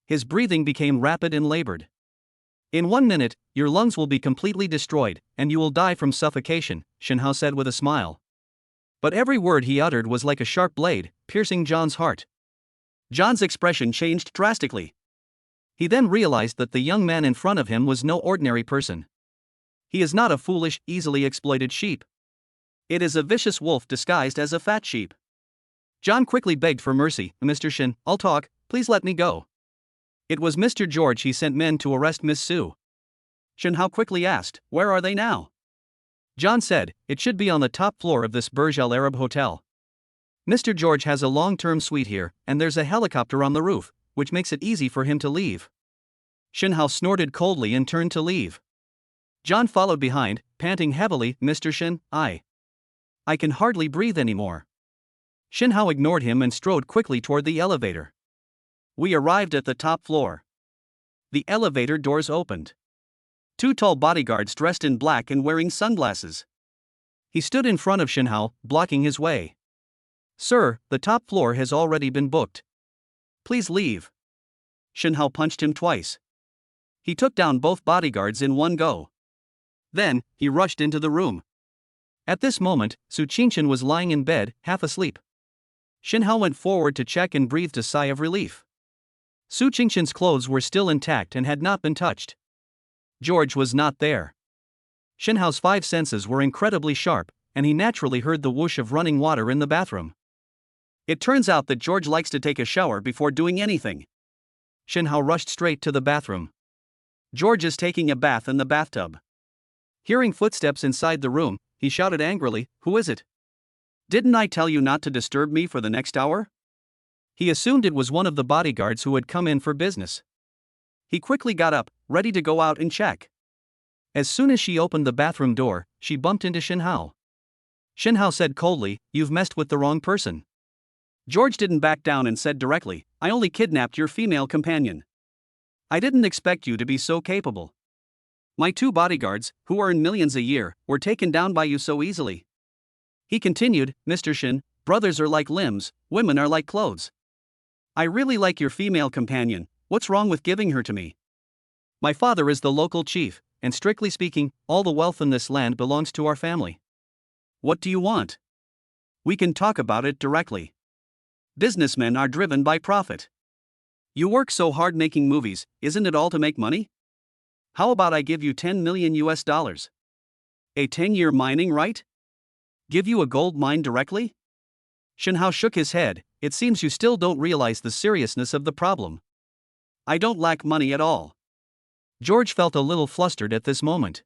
His breathing became rapid and labored. In 1 minute, your lungs will be completely destroyed, and you will die from suffocation, Shinhao said with a smile. But every word he uttered was like a sharp blade, piercing John's heart. John's expression changed drastically. He then realized that the young man in front of him was no ordinary person. He is not a foolish, easily exploited sheep. It is a vicious wolf disguised as a fat sheep. John quickly begged for mercy. Mr. Shin, I'll talk, please let me go. It was Mr. George. He sent men to arrest Miss Su. Shinhao quickly asked, where are they now? John said, it should be on the top floor of this Burj Al Arab hotel. Mr. George has a long-term suite here, and there's a helicopter on the roof, which makes it easy for him to leave. Shinhao snorted coldly and turned to leave. John followed behind, panting heavily. Mr. Shin, I can hardly breathe anymore. Shinhao ignored him and strode quickly toward the elevator. We arrived at the top floor. The elevator doors opened. 2 tall bodyguards dressed in black and wearing sunglasses. He stood in front of Shinhao, blocking his way. Sir, the top floor has already been booked. Please leave. Shinhao punched him twice. He took down both bodyguards in one go. Then, he rushed into the room. At this moment, Su Qingchen was lying in bed, half asleep. Shinhao went forward to check and breathed a sigh of relief. Su Qingchen's clothes were still intact and had not been touched. George was not there. Shinhao's 5 senses were incredibly sharp, and he naturally heard the whoosh of running water in the bathroom. It turns out that George likes to take a shower before doing anything. Shinhao rushed straight to the bathroom. George is taking a bath in the bathtub. Hearing footsteps inside the room, he shouted angrily, who is it? Didn't I tell you not to disturb me for the next hour? He assumed it was one of the bodyguards who had come in for business. He quickly got up, ready to go out and check. As soon as she opened the bathroom door, she bumped into Shinhao. Shinhao said coldly, you've messed with the wrong person. George didn't back down and said directly, I only kidnapped your female companion. I didn't expect you to be so capable. My 2 bodyguards, who earn millions a year, were taken down by you so easily. He continued, Mr. Shin, brothers are like limbs, women are like clothes. I really like your female companion, what's wrong with giving her to me? My father is the local chief, and strictly speaking, all the wealth in this land belongs to our family. What do you want? We can talk about it directly. Businessmen are driven by profit. You work so hard making movies, isn't it all to make money? How about I give you $10 million? A 10-year mining right? Give you a gold mine directly? Shinhao shook his head, it seems you still don't realize the seriousness of the problem. I don't lack money at all. George felt a little flustered at this moment.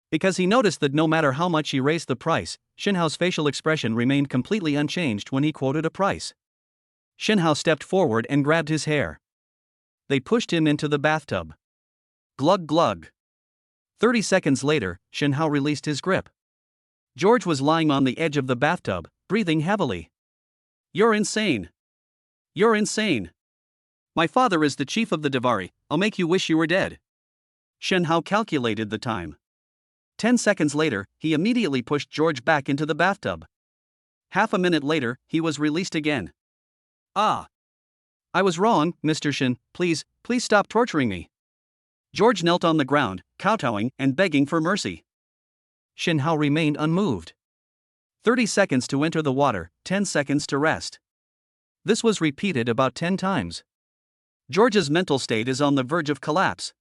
Because he noticed that no matter how much he raised the price, Shinhao's facial expression remained completely unchanged when he quoted a price. Shinhao stepped forward and grabbed his hair. They pushed him into the bathtub. Glug glug. 30 seconds later, Shinhao released his grip. George was lying on the edge of the bathtub, breathing heavily. You're insane. You're insane. My father is the chief of the Davari, I'll make you wish you were dead. Shen Hao calculated the time. 10 seconds later, he immediately pushed George back into the bathtub. Half a minute later, he was released again. Ah! I was wrong, Mr. Shen, please stop torturing me. George knelt on the ground, kowtowing and begging for mercy. Shen Hao remained unmoved. 30 seconds to enter the water, 10 seconds to rest. This was repeated about 10 times. George's mental state is on the verge of collapse.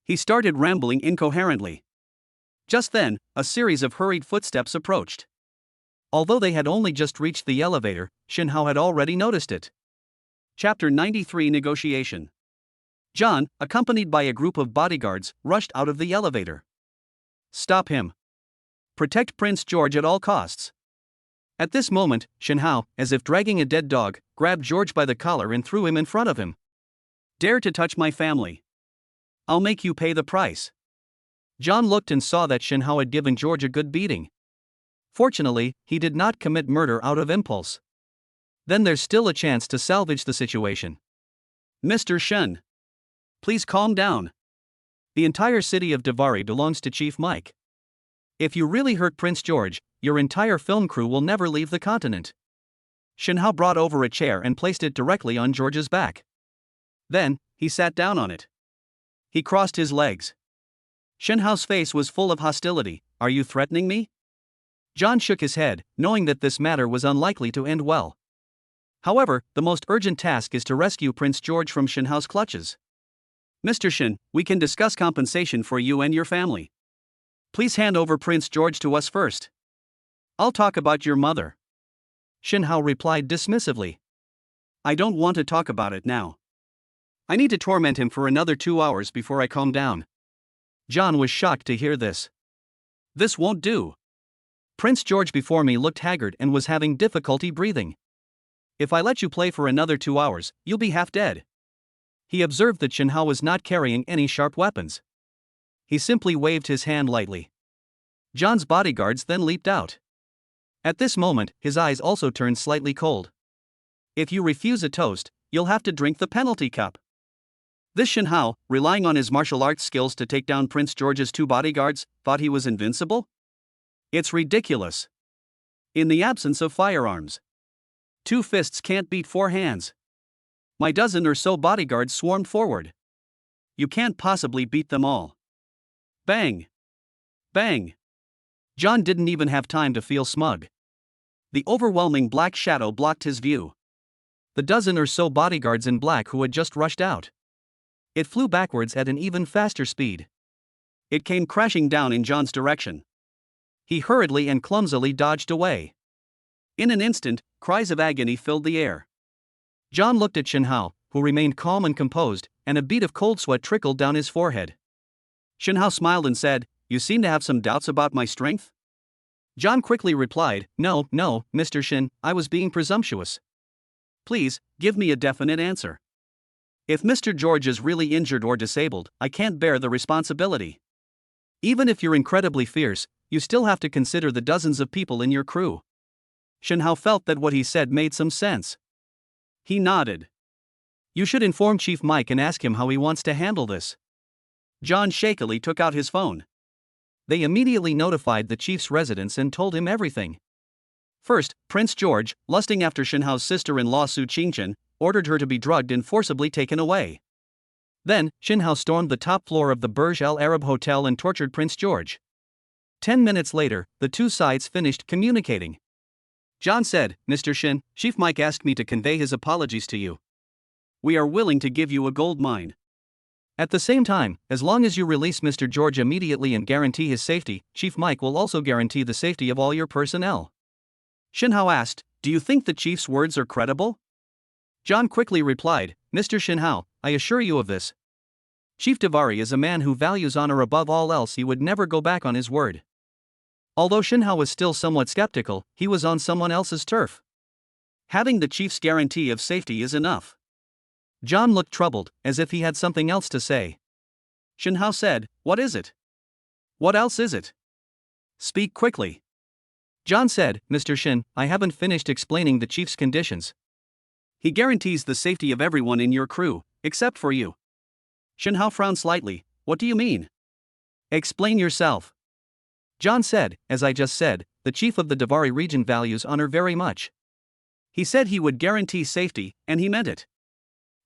He started rambling incoherently. Just then, a series of hurried footsteps approached. Although they had only just reached the elevator, Shen Hao had already noticed it. Chapter 93 Negotiation. John, accompanied by a group of bodyguards, rushed out of the elevator. Stop him. Protect Prince George at all costs. At this moment, Shen Hao, as if dragging a dead dog, grabbed George by the collar and threw him in front of him. Dare to touch my family. I'll make you pay the price. John looked and saw that Shen Hao had given George a good beating. Fortunately, he did not commit murder out of impulse. Then there's still a chance to salvage the situation. Mr. Shen, please calm down. The entire city of Davari belongs to Chief Mike. If you really hurt Prince George, your entire film crew will never leave the continent. Shen Hao brought over a chair and placed it directly on George's back. Then, he sat down on it. He crossed his legs. Shen Hao's face was full of hostility. Are you threatening me? John shook his head, knowing that this matter was unlikely to end well. However, the most urgent task is to rescue Prince George from Shen Hao's clutches. Mr. Shen, we can discuss compensation for you and your family. Please hand over Prince George to us first. I'll talk about your mother. Shen Hao replied dismissively. I don't want to talk about it now. I need to torment him for another 2 hours before I calm down. John was shocked to hear this. This won't do. Prince George before me looked haggard and was having difficulty breathing. If I let you play for another 2 hours, you'll be half dead. He observed that Shen Hao was not carrying any sharp weapons. He simply waved his hand lightly. John's bodyguards then leaped out. At this moment, his eyes also turned slightly cold. If you refuse a toast, you'll have to drink the penalty cup. This Shen Hao, relying on his martial arts skills to take down Prince George's 2 bodyguards, thought he was invincible? It's ridiculous. In the absence of firearms, 2 fists can't beat 4 hands. My dozen or so bodyguards swarmed forward. You can't possibly beat them all. Bang! Bang! John didn't even have time to feel smug. The overwhelming black shadow blocked his view. The dozen or so bodyguards in black who had just rushed out. It flew backwards at an even faster speed. It came crashing down in John's direction. He hurriedly and clumsily dodged away. In an instant, cries of agony filled the air. John looked at Shen Hao, who remained calm and composed, and a bead of cold sweat trickled down his forehead. Shen Hao smiled and said, "You seem to have some doubts about my strength?" John quickly replied, No, Mr. Shen, I was being presumptuous. Please, give me a definite answer. If Mr. George is really injured or disabled, I can't bear the responsibility. Even if you're incredibly fierce, you still have to consider the dozens of people in your crew. Shen Hao felt that what he said made some sense. He nodded. You should inform Chief Mike and ask him how he wants to handle this. John shakily took out his phone. They immediately notified the chief's residence and told him everything. First, Prince George, lusting after Shen Hao's sister-in-law Su Qingchen, ordered her to be drugged and forcibly taken away. Then, Shen Hao stormed the top floor of the Burj Al Arab Hotel and tortured Prince George. 10 minutes later, the 2 sides finished communicating. John said, Mr. Shen, Chief Mike asked me to convey his apologies to you. We are willing to give you a gold mine. At the same time, as long as you release Mr. George immediately and guarantee his safety, Chief Mike will also guarantee the safety of all your personnel. Shen Hao asked, Do you think the chief's words are credible? John quickly replied, Mr. Shen Hao, I assure you of this. Chief Davari is a man who values honor above all else. He would never go back on his word. Although Shen Hao was still somewhat skeptical, he was on someone else's turf. Having the chief's guarantee of safety is enough. John looked troubled, as if he had something else to say. Shen Hao said, What is it? What else is it? Speak quickly. John said, Mr. Shen, I haven't finished explaining the chief's conditions. He guarantees the safety of everyone in your crew, except for you. Shen Hao frowned slightly. What do you mean? Explain yourself. John said, as I just said, the chief of the Davari region values honor very much. He said he would guarantee safety, and he meant it.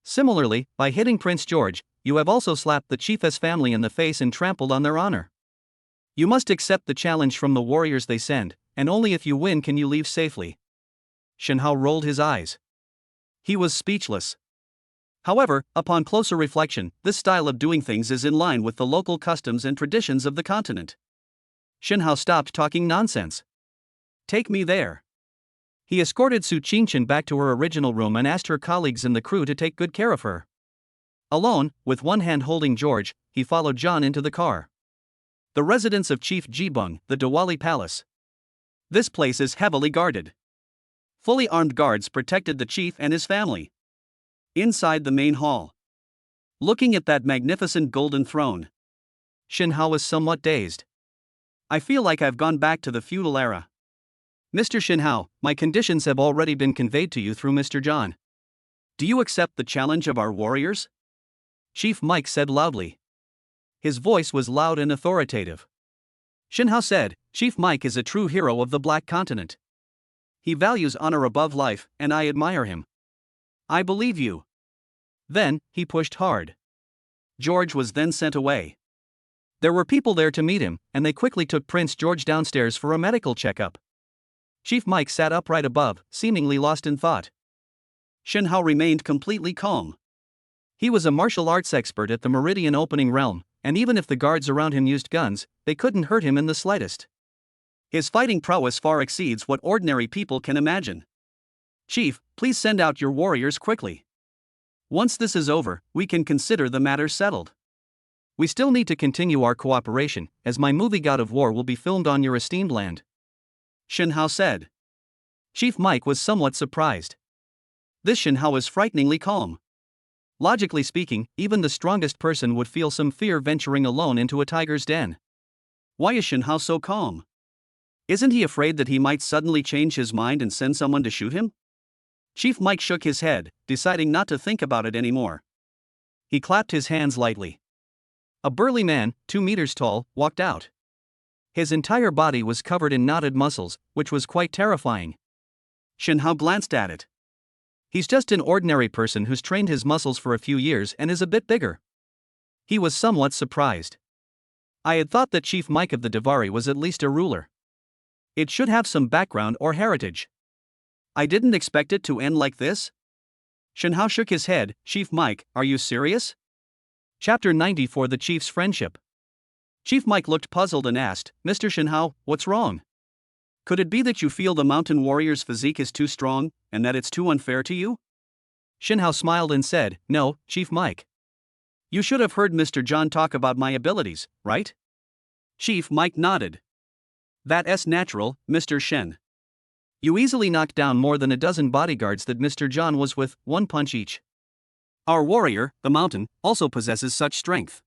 Similarly, by hitting Prince George, you have also slapped the chief's family in the face and trampled on their honor. You must accept the challenge from the warriors they send, and only if you win can you leave safely. Shen Hao rolled his eyes. He was speechless. However, upon closer reflection, this style of doing things is in line with the local customs and traditions of the continent. Shen Hao stopped talking nonsense. Take me there. He escorted Su Qingchen back to her original room and asked her colleagues in the crew to take good care of her. Alone, with one hand holding George, he followed John into the car. The residence of Chief Jibeng, the Diwali Palace. This place is heavily guarded. Fully armed guards protected the chief and his family. Inside the main hall, looking at that magnificent golden throne, Shen Hao was somewhat dazed. I feel like I've gone back to the feudal era. Mr. Shen Hao, my conditions have already been conveyed to you through Mr. John. Do you accept the challenge of our warriors? Chief Mike said loudly. His voice was loud and authoritative. Shen Hao said, Chief Mike is a true hero of the Black Continent. He values honor above life, and I admire him. I believe you. Then, he pushed hard. George was then sent away. There were people there to meet him, and they quickly took Prince George downstairs for a medical checkup. Chief Mike sat upright above, seemingly lost in thought. Shen Hao remained completely calm. He was a martial arts expert at the Meridian Opening Realm, and even if the guards around him used guns, they couldn't hurt him in the slightest. His fighting prowess far exceeds what ordinary people can imagine. Chief, please send out your warriors quickly. Once this is over, we can consider the matter settled. We still need to continue our cooperation, as my movie God of War will be filmed on your esteemed land. Shen Hao said. Chief Mike was somewhat surprised. This Shen Hao is frighteningly calm. Logically speaking, even the strongest person would feel some fear venturing alone into a tiger's den. Why is Shen Hao so calm? Isn't he afraid that he might suddenly change his mind and send someone to shoot him? Chief Mike shook his head, deciding not to think about it anymore. He clapped his hands lightly. A burly man, 2 meters tall, walked out. His entire body was covered in knotted muscles, which was quite terrifying. Shen Hao glanced at it. He's just an ordinary person who's trained his muscles for a few years and is a bit bigger. He was somewhat surprised. I had thought that Chief Mike of the Davari was at least a ruler. It should have some background or heritage. I didn't expect it to end like this. Shen Hao shook his head. Chief Mike, are you serious? Chapter 90 for the Chief's Friendship. Chief Mike looked puzzled and asked, Mr. Shen Hao, what's wrong? Could it be that you feel the mountain warrior's physique is too strong, and that it's too unfair to you? Shen Hao smiled and said, No, Chief Mike. You should have heard Mr. John talk about my abilities, right? Chief Mike nodded. That's natural, Mr. Shen. You easily knocked down more than a dozen bodyguards that Mr. John was with, 1 punch each. Our warrior, the mountain, also possesses such strength.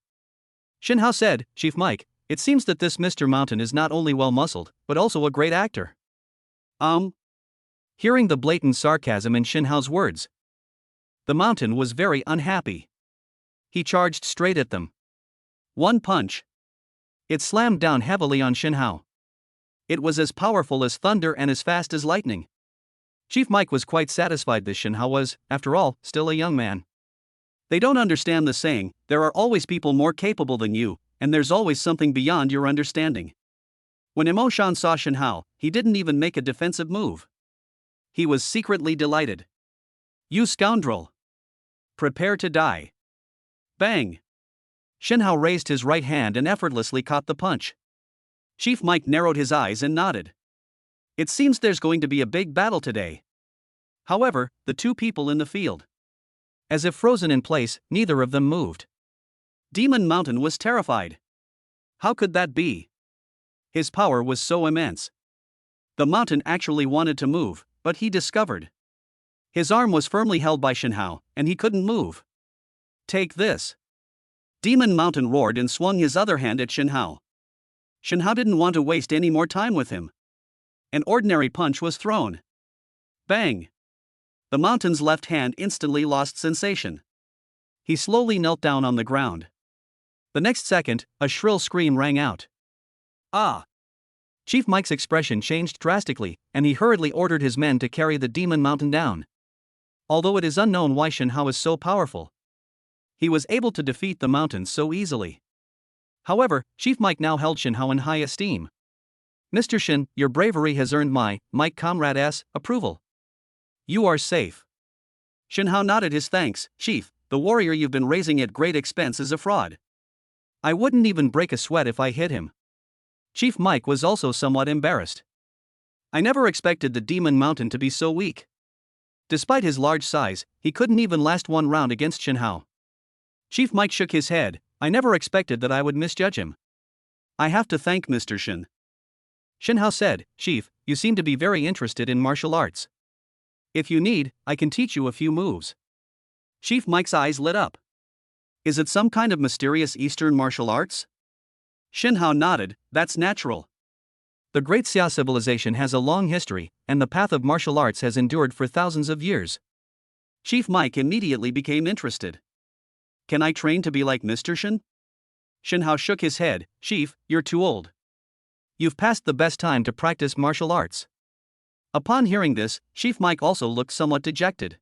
Shen Hao said, Chief Mike, it seems that this Mr. Mountain is not only well-muscled, but also a great actor. Hearing the blatant sarcasm in Shen Hao's words, the mountain was very unhappy. He charged straight at them. 1 punch. It slammed down heavily on Shen Hao. It was as powerful as thunder and as fast as lightning. Chief Mike was quite satisfied that Shen Hao was, after all, still a young man. They don't understand the saying, there are always people more capable than you, and there's always something beyond your understanding. When Emo Shan saw Shen Hao, he didn't even make a defensive move. He was secretly delighted. You scoundrel! Prepare to die. Bang! Shen Hao raised his right hand and effortlessly caught the punch. Chief Mike narrowed his eyes and nodded. It seems there's going to be a big battle today. However, the 2 people in the field, as if frozen in place, neither of them moved. Demon Mountain was terrified. How could that be? His power was so immense. The mountain actually wanted to move, but he discovered his arm was firmly held by Shen Hao, and he couldn't move. Take this. Demon Mountain roared and swung his other hand at Shen Hao. Shen Hao didn't want to waste any more time with him. An ordinary punch was thrown. Bang! The mountain's left hand instantly lost sensation. He slowly knelt down on the ground. The next second, a shrill scream rang out. Ah! Chief Mike's expression changed drastically, and he hurriedly ordered his men to carry the demon mountain down. Although it is unknown why Shen Hao is so powerful, he was able to defeat the mountain so easily. However, Chief Mike now held Shen Hao in high esteem. Mr. Shen, your bravery has earned my, Mike comrade's, approval. You are safe. Shen Hao nodded his thanks. Chief, the warrior you've been raising at great expense is a fraud. I wouldn't even break a sweat if I hit him. Chief Mike was also somewhat embarrassed. I never expected the demon mountain to be so weak. Despite his large size, he couldn't even last one round against Shen Hao. Chief Mike shook his head. I never expected that I would misjudge him. I have to thank Mr. Shen. Shen Hao said, Chief, you seem to be very interested in martial arts. If you need, I can teach you a few moves. Chief Mike's eyes lit up. Is it some kind of mysterious Eastern martial arts? Shen Hao nodded. That's natural. The Great Xia civilization has a long history, and the path of martial arts has endured for thousands of years. Chief Mike immediately became interested. Can I train to be like Mr. Shen? Shen Hao shook his head. Chief, you're too old. You've passed the best time to practice martial arts. Upon hearing this, Chief Mike also looked somewhat dejected.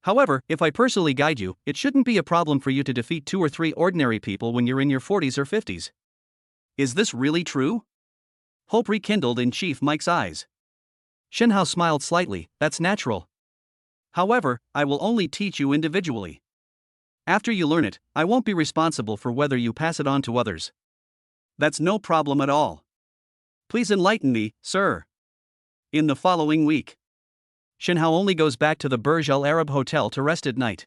However, if I personally guide you, it shouldn't be a problem for you to defeat 2 or 3 ordinary people when you're in your 40s or 50s. Is this really true? Hope rekindled in Chief Mike's eyes. Shen Hao smiled slightly. That's natural. However, I will only teach you individually. After you learn it, I won't be responsible for whether you pass it on to others. That's no problem at all. Please enlighten me, sir. In the following week, Shen Hao only goes back to the Burj Al Arab Hotel to rest at night.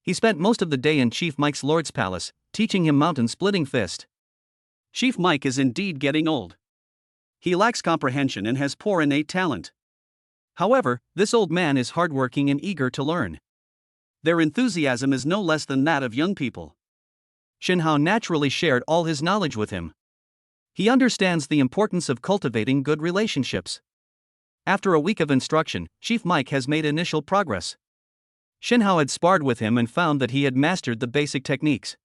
He spent most of the day in Chief Mike's Lord's palace, teaching him mountain-splitting fist. Chief Mike is indeed getting old. He lacks comprehension and has poor innate talent. However, this old man is hardworking and eager to learn. Their enthusiasm is no less than that of young people. Shen Hao naturally shared all his knowledge with him. He understands the importance of cultivating good relationships. After a week of instruction, Chief Mike has made initial progress. Shen Hao had sparred with him and found that he had mastered the basic techniques.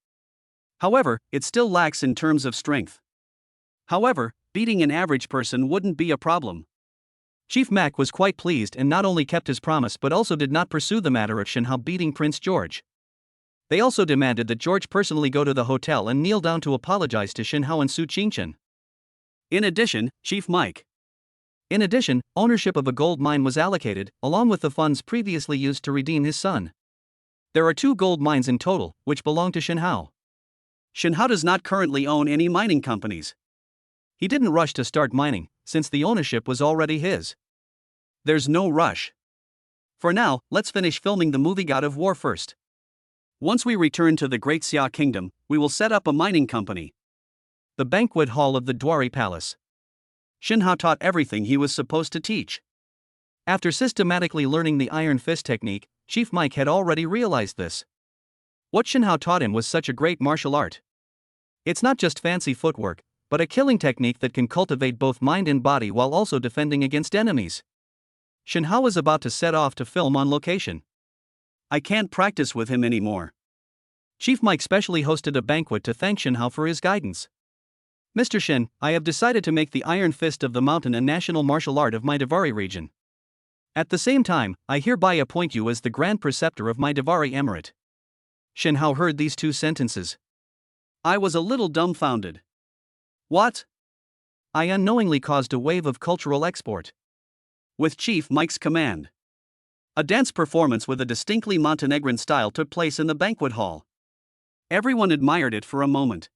However, it still lacks in terms of strength. However, beating an average person wouldn't be a problem. Chief Mac was quite pleased and not only kept his promise but also did not pursue the matter of Shen Hao beating Prince George. They also demanded that George personally go to the hotel and kneel down to apologize to Shen Hao and Su Qingchen. In addition, ownership of a gold mine was allocated, along with the funds previously used to redeem his son. There are 2 gold mines in total, which belong to Shen Hao. Shen Hao does not currently own any mining companies. He didn't rush to start mining, since the ownership was already his. There's no rush. For now, let's finish filming the movie God of War first. Once we return to the Great Xia Kingdom, we will set up a mining company. The banquet hall of the Dwari Palace. Shen Hao taught everything he was supposed to teach. After systematically learning the Iron Fist technique, Chief Mike had already realized this. What Shen Hao taught him was such a great martial art. It's not just fancy footwork, but a killing technique that can cultivate both mind and body while also defending against enemies. Shen Hao was about to set off to film on location. I can't practice with him anymore. Chief Mike specially hosted a banquet to thank Shen Hao for his guidance. Mr. Shen, I have decided to make the Iron Fist of the Mountain a national martial art of my Davari region. At the same time, I hereby appoint you as the Grand Preceptor of my Davari Emirate. Shen Hao heard these 2 sentences. I was a little dumbfounded. What? I unknowingly caused a wave of cultural export. With Chief Mike's command, a dance performance with a distinctly Montenegrin style took place in the banquet hall. Everyone admired it for a moment.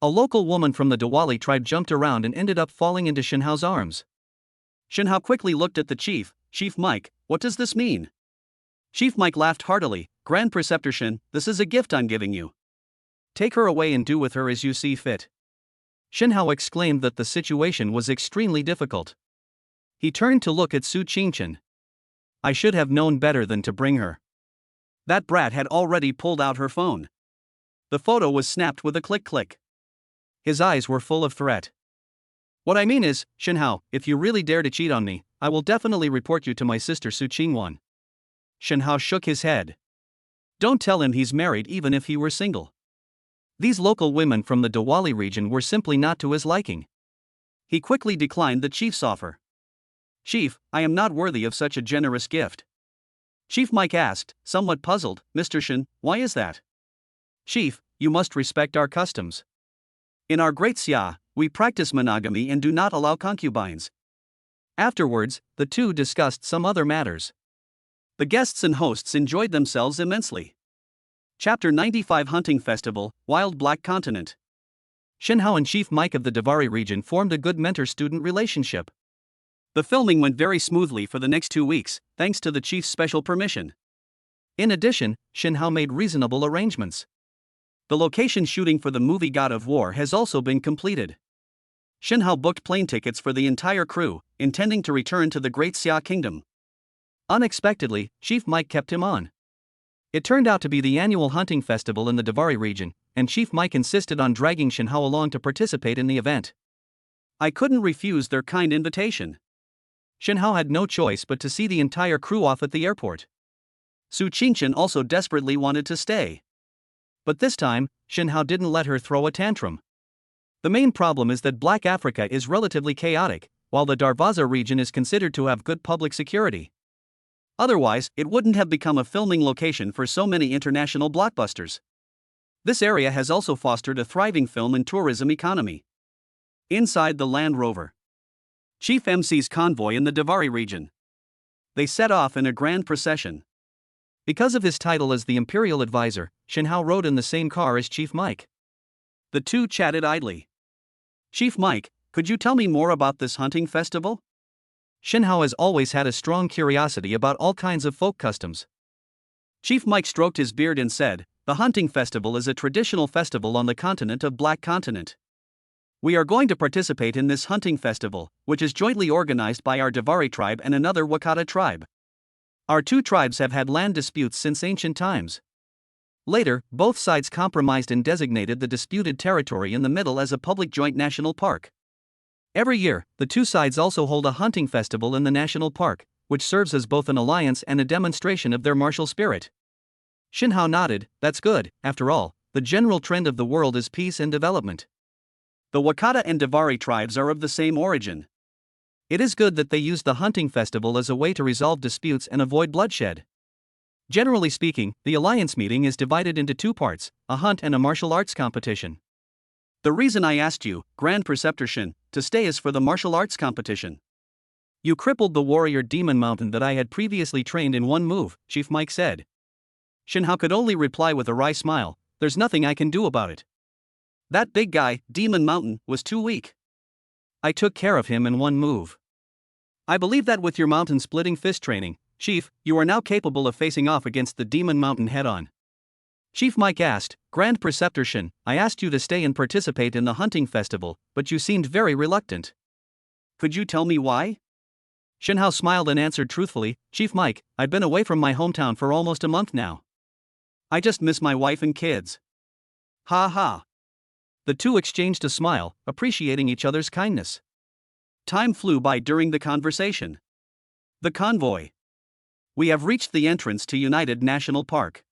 A local woman from the Diwali tribe jumped around and ended up falling into Shen Hao's arms. Shen Hao quickly looked at the chief. Chief Mike, what does this mean? Chief Mike laughed heartily. Grand Preceptor Shen, this is a gift I'm giving you. Take her away and do with her as you see fit. Shen Hao exclaimed that the situation was extremely difficult. He turned to look at Su Qingchen. I should have known better than to bring her. That brat had already pulled out her phone. The photo was snapped with a click. His eyes were full of threat. What I mean is, Shen Hao, if you really dare to cheat on me, I will definitely report you to my sister Su Qingwan. Shen Hao shook his head. Don't tell him he's married even if he were single. These local women from the Diwali region were simply not to his liking. He quickly declined the chief's offer. "Chief, I am not worthy of such a generous gift." Chief Mike asked, somewhat puzzled, "Mr. Shin, why is that?" "Chief, you must respect our customs. "In our great Xia, we practice monogamy and do not allow concubines." Afterwards, the two discussed some other matters. The guests and hosts enjoyed themselves immensely. Chapter 95 Hunting Festival, Wild Black Continent. Shin Hao and Chief Mike of the Davari region formed a good mentor-student relationship. The filming went very smoothly for the next 2 weeks, thanks to the chief's special permission. In addition, Shin Hao made reasonable arrangements. The location shooting for the movie God of War has also been completed. Shin Hao booked plane tickets for the entire crew, intending to return to the Great Xia Kingdom. Unexpectedly, Chief Mike kept him on. It turned out to be the annual hunting festival in the Davari region, and Chief Mike insisted on dragging Shin Hao along to participate in the event. I couldn't refuse their kind invitation. Shin Hao had no choice but to see the entire crew off at the airport. Su Qingshan also desperately wanted to stay. But this time, Shin Hao didn't let her throw a tantrum. The main problem is that Black Africa is relatively chaotic, while the Darvaza region is considered to have good public security. Otherwise, it wouldn't have become a filming location for so many international blockbusters. This area has also fostered a thriving film and tourism economy. Inside the Land Rover. Chief MC's convoy in the Davari region. They set off in a grand procession. Because of his title as the Imperial Advisor, Shin Hao rode in the same car as Chief Mike. The two chatted idly. "Chief Mike, could you tell me more about this hunting festival?" Shin Hao has always had a strong curiosity about all kinds of folk customs. Chief Mike stroked his beard and said, "The hunting festival is a traditional festival on the continent of Black Continent. We are going to participate in this hunting festival, which is jointly organized by our Davari tribe and another Wakata tribe. Our two tribes have had land disputes since ancient times. Later, both sides compromised and designated the disputed territory in the middle as a public joint national park. Every year, the two sides also hold a hunting festival in the national park, which serves as both an alliance and a demonstration of their martial spirit." Shin Hao nodded. "That's good. After all, the general trend of the world is peace and development. The Wakata and Davari tribes are of the same origin. It is good that they use the hunting festival as a way to resolve disputes and avoid bloodshed. Generally speaking, the alliance meeting is divided into two parts, a hunt and a martial arts competition. The reason I asked you, Grand Preceptor Shin, to stay is for the martial arts competition. You crippled the warrior Demon Mountain that I had previously trained in one move," Chief Mike said. Shin Hao could only reply with a wry smile, "There's nothing I can do about it. That big guy, Demon Mountain, was too weak. I took care of him in one move." "I believe that with your mountain-splitting fist training, Chief, you are now capable of facing off against the Demon Mountain head-on." Chief Mike asked, "Grand Preceptor Shin, I asked you to stay and participate in the hunting festival, but you seemed very reluctant. Could you tell me why?" Shin Hao smiled and answered truthfully, "Chief Mike, I've been away from my hometown for almost a month now. I just miss my wife and kids." "Ha ha." The two exchanged a smile, appreciating each other's kindness. Time flew by during the conversation. The convoy. We have reached the entrance to United National Park.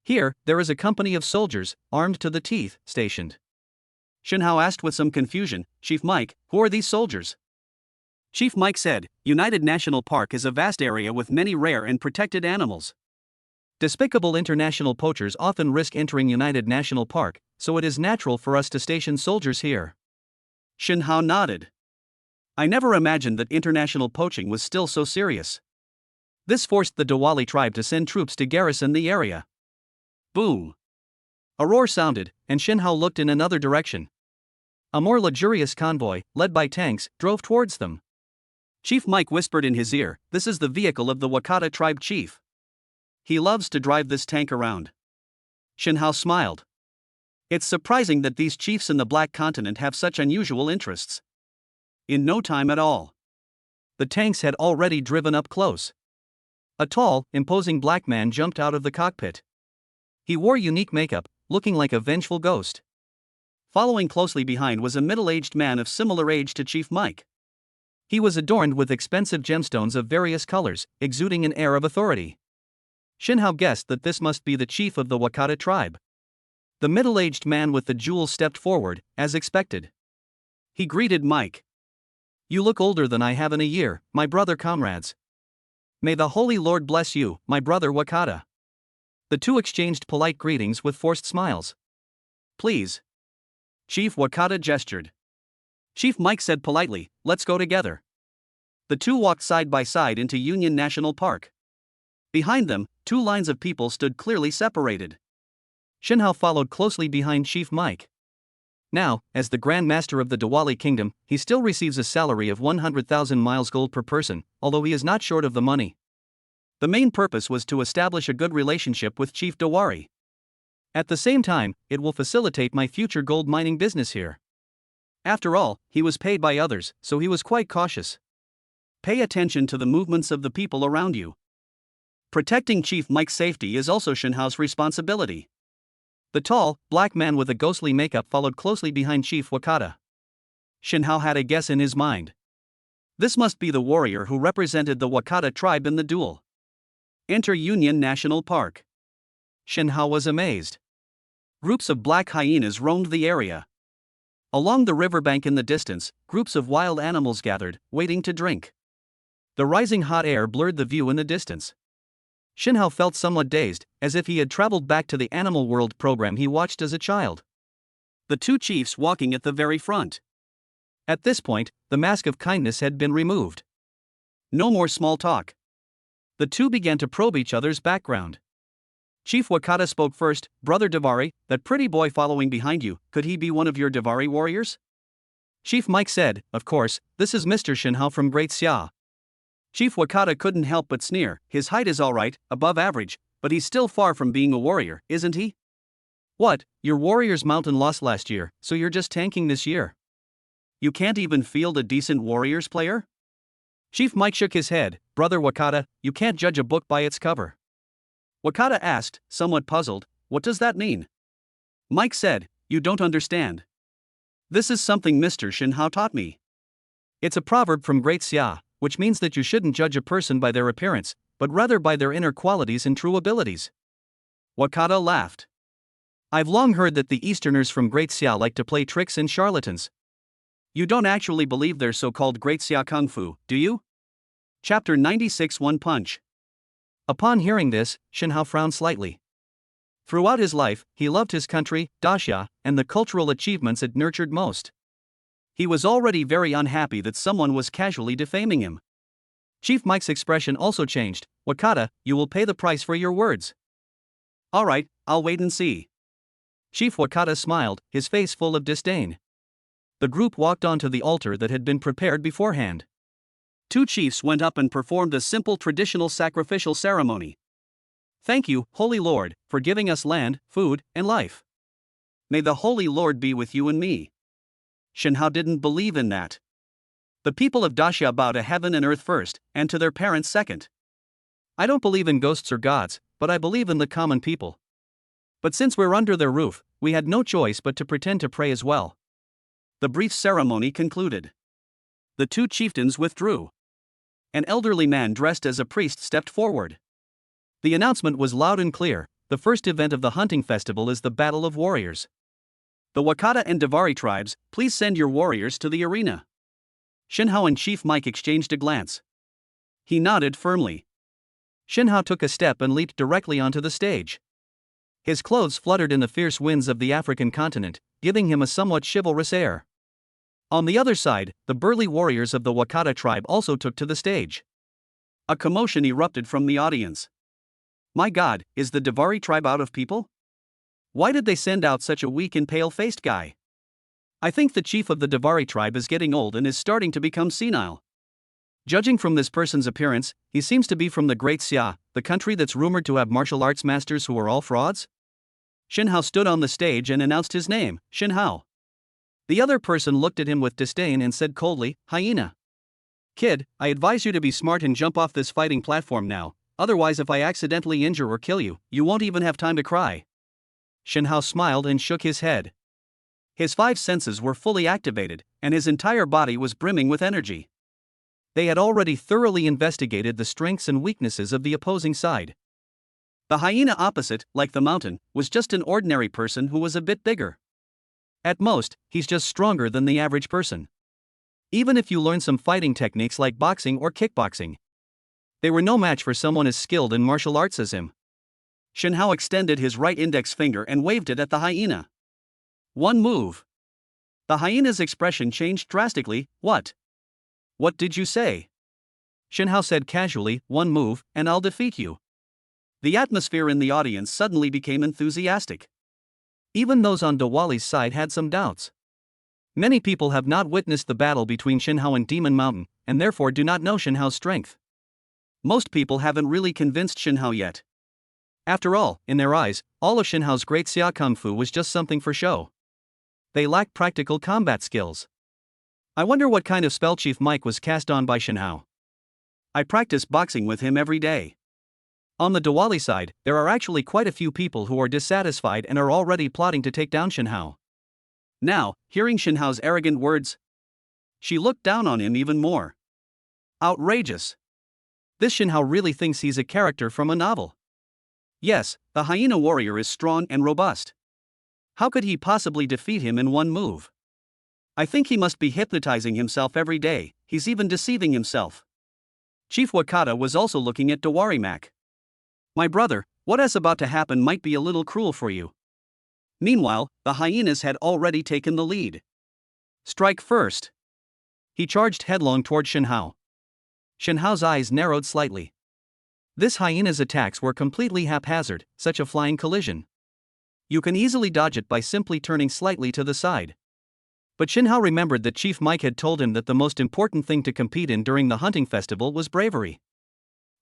Here, there is a company of soldiers, armed to the teeth, stationed. Shin Hao asked with some confusion, "Chief Mike, who are these soldiers?" Chief Mike said, "United National Park is a vast area with many rare and protected animals. Despicable international poachers often risk entering United National Park, so it is natural for us to station soldiers here." Shin Hao nodded. "I never imagined that international poaching was still so serious." This forced the Diwali tribe to send troops to garrison the area. Boom! A roar sounded, and Shin Hao looked in another direction. A more luxurious convoy, led by tanks, drove towards them. Chief Mike whispered in his ear, "This is the vehicle of the Wakata tribe chief. He loves to drive this tank around." Shin Hao smiled. It's surprising that these chiefs in the Black Continent have such unusual interests. In no time at all, the tanks had already driven up close. A tall, imposing black man jumped out of the cockpit. He wore unique makeup, looking like a vengeful ghost. Following closely behind was a middle-aged man of similar age to Chief Mike. He was adorned with expensive gemstones of various colors, exuding an air of authority. Shin Hao guessed that this must be the chief of the Wakata tribe. The middle-aged man with the jewel stepped forward, as expected. He greeted Mike. "You look older than I have in a year, my brother comrades. May the Holy Lord bless you, my brother Wakata." The two exchanged polite greetings with forced smiles. "Please." Chief Wakata gestured. Chief Mike said politely, "Let's go together." The two walked side by side into Union National Park. Behind them, two lines of people stood clearly separated. Shinhao followed closely behind Chief Mike. Now, as the Grand Master of the Diwali Kingdom, he still receives a salary of 100,000 miles gold per person, although he is not short of the money. The main purpose was to establish a good relationship with Chief Dewari. At the same time, it will facilitate my future gold mining business here. After all, he was paid by others, so he was quite cautious. Pay attention to the movements of the people around you. Protecting Chief Mike's safety is also Shinhao's responsibility. The tall, black man with the ghostly makeup followed closely behind Chief Wakata. Shinhao had a guess in his mind. This must be the warrior who represented the Wakata tribe in the duel. Enter Union National Park. Shinhao was amazed. Groups of black hyenas roamed the area. Along the riverbank in the distance, groups of wild animals gathered, waiting to drink. The rising hot air blurred the view in the distance. Shinhao felt somewhat dazed, as if he had traveled back to the Animal World program he watched as a child. The two chiefs walking at the very front. At this point, the mask of kindness had been removed. No more small talk. The two began to probe each other's background. Chief Wakata spoke first. "Brother Dewari, that pretty boy following behind you, could he be one of your Dewari warriors?" Chief Mike said, "Of course, this is Mr. Shinhao from Great Xia." Chief Wakata couldn't help but sneer. His height is alright, above average, but he's still far from being a warrior, isn't he? What, your warrior's mountain lost last year, so you're just tanking this year? You can't even field a decent warriors player? Chief Mike shook his head. "Brother Wakata, you can't judge a book by its cover." Wakata asked, somewhat puzzled, "What does that mean?" Mike said, "You don't understand. This is something Mr. Shinhao taught me. It's a proverb from Great Xia, which means that you shouldn't judge a person by their appearance, but rather by their inner qualities and true abilities." Wakata laughed. "I've long heard that the Easterners from Great Xia like to play tricks and charlatans." You don't actually believe their so-called Great Xia Kung Fu, do you? Chapter 96 One Punch. Upon hearing this, Shinhao frowned slightly. Throughout his life, he loved his country, Daxia, and the cultural achievements it nurtured most. He was already very unhappy that someone was casually defaming him. Chief Mike's expression also changed. "Wakata, you will pay the price for your words." "Alright, I'll wait and see." Chief Wakata smiled, his face full of disdain. The group walked onto the altar that had been prepared beforehand. Two chiefs went up and performed a simple traditional sacrificial ceremony. "Thank you, Holy Lord, for giving us land, food, and life." "May the Holy Lord be with you and me." Shinhao didn't believe in that. The people of Daxia bow to heaven and earth first, and to their parents second. "I don't believe in ghosts or gods, but I believe in the common people. But since we're under their roof, we had no choice but to pretend to pray as well." The brief ceremony concluded. The two chieftains withdrew. An elderly man dressed as a priest stepped forward. The announcement was loud and clear. The first event of the hunting festival is the Battle of Warriors. The Wakata and Dewari tribes, please send your warriors to the arena. Shinhao and Chief Mike exchanged a glance. He nodded firmly. Shinhao took a step and leaped directly onto the stage. His clothes fluttered in the fierce winds of the African continent, giving him a somewhat chivalrous air. On the other side, the burly warriors of the Wakata tribe also took to the stage. A commotion erupted from the audience. My God, is the Dewari tribe out of people? Why did they send out such a weak and pale-faced guy? I think the chief of the Dewari tribe is getting old and is starting to become senile. Judging from this person's appearance, he seems to be from the Great Xia, the country that's rumored to have martial arts masters who are all frauds. Shinhao stood on the stage and announced his name, Shinhao. The other person looked at him with disdain and said coldly, "Hyena. Kid, I advise you to be smart and jump off this fighting platform now, otherwise if I accidentally injure or kill you, you won't even have time to cry." Shinhao smiled and shook his head. His five senses were fully activated, and his entire body was brimming with energy. They had already thoroughly investigated the strengths and weaknesses of the opposing side. The hyena opposite, like the mountain, was just an ordinary person who was a bit bigger. At most, he's just stronger than the average person. Even if you learn some fighting techniques like boxing or kickboxing, they were no match for someone as skilled in martial arts as him. Shen Hao extended his right index finger and waved it at the hyena. One move. The hyena's expression changed drastically. What? What did you say? Shen Hao said casually, one move, and I'll defeat you. The atmosphere in the audience suddenly became enthusiastic. Even those on Diwali's side had some doubts. Many people have not witnessed the battle between Shen Hao and Demon Mountain, and therefore do not know Shen Hao's strength. Most people haven't really convinced Shen Hao yet. After all, in their eyes, all of Shen Hao's great Xia Kung Fu was just something for show. They lacked practical combat skills. I wonder what kind of spell Chief Mike was cast on by Shen Hao. I practice boxing with him every day. On the Diwali side, there are actually quite a few people who are dissatisfied and are already plotting to take down Shen Hao. Now, hearing Shen Hao's arrogant words, she looked down on him even more. Outrageous. This Shen Hao really thinks he's a character from a novel. Yes, the hyena warrior is strong and robust. How could he possibly defeat him in one move? I think he must be hypnotizing himself every day. He's even deceiving himself. Chief Wakata was also looking at Dawari Mac. My brother, what is about to happen might be a little cruel for you. Meanwhile, the hyenas had already taken the lead. Strike first. He charged headlong toward Shen Hao. Shen Hao's eyes narrowed slightly. This hyena's attacks were completely haphazard, such a flying collision. You can easily dodge it by simply turning slightly to the side. But Shen Hao remembered that Chief Mike had told him that the most important thing to compete in during the hunting festival was bravery.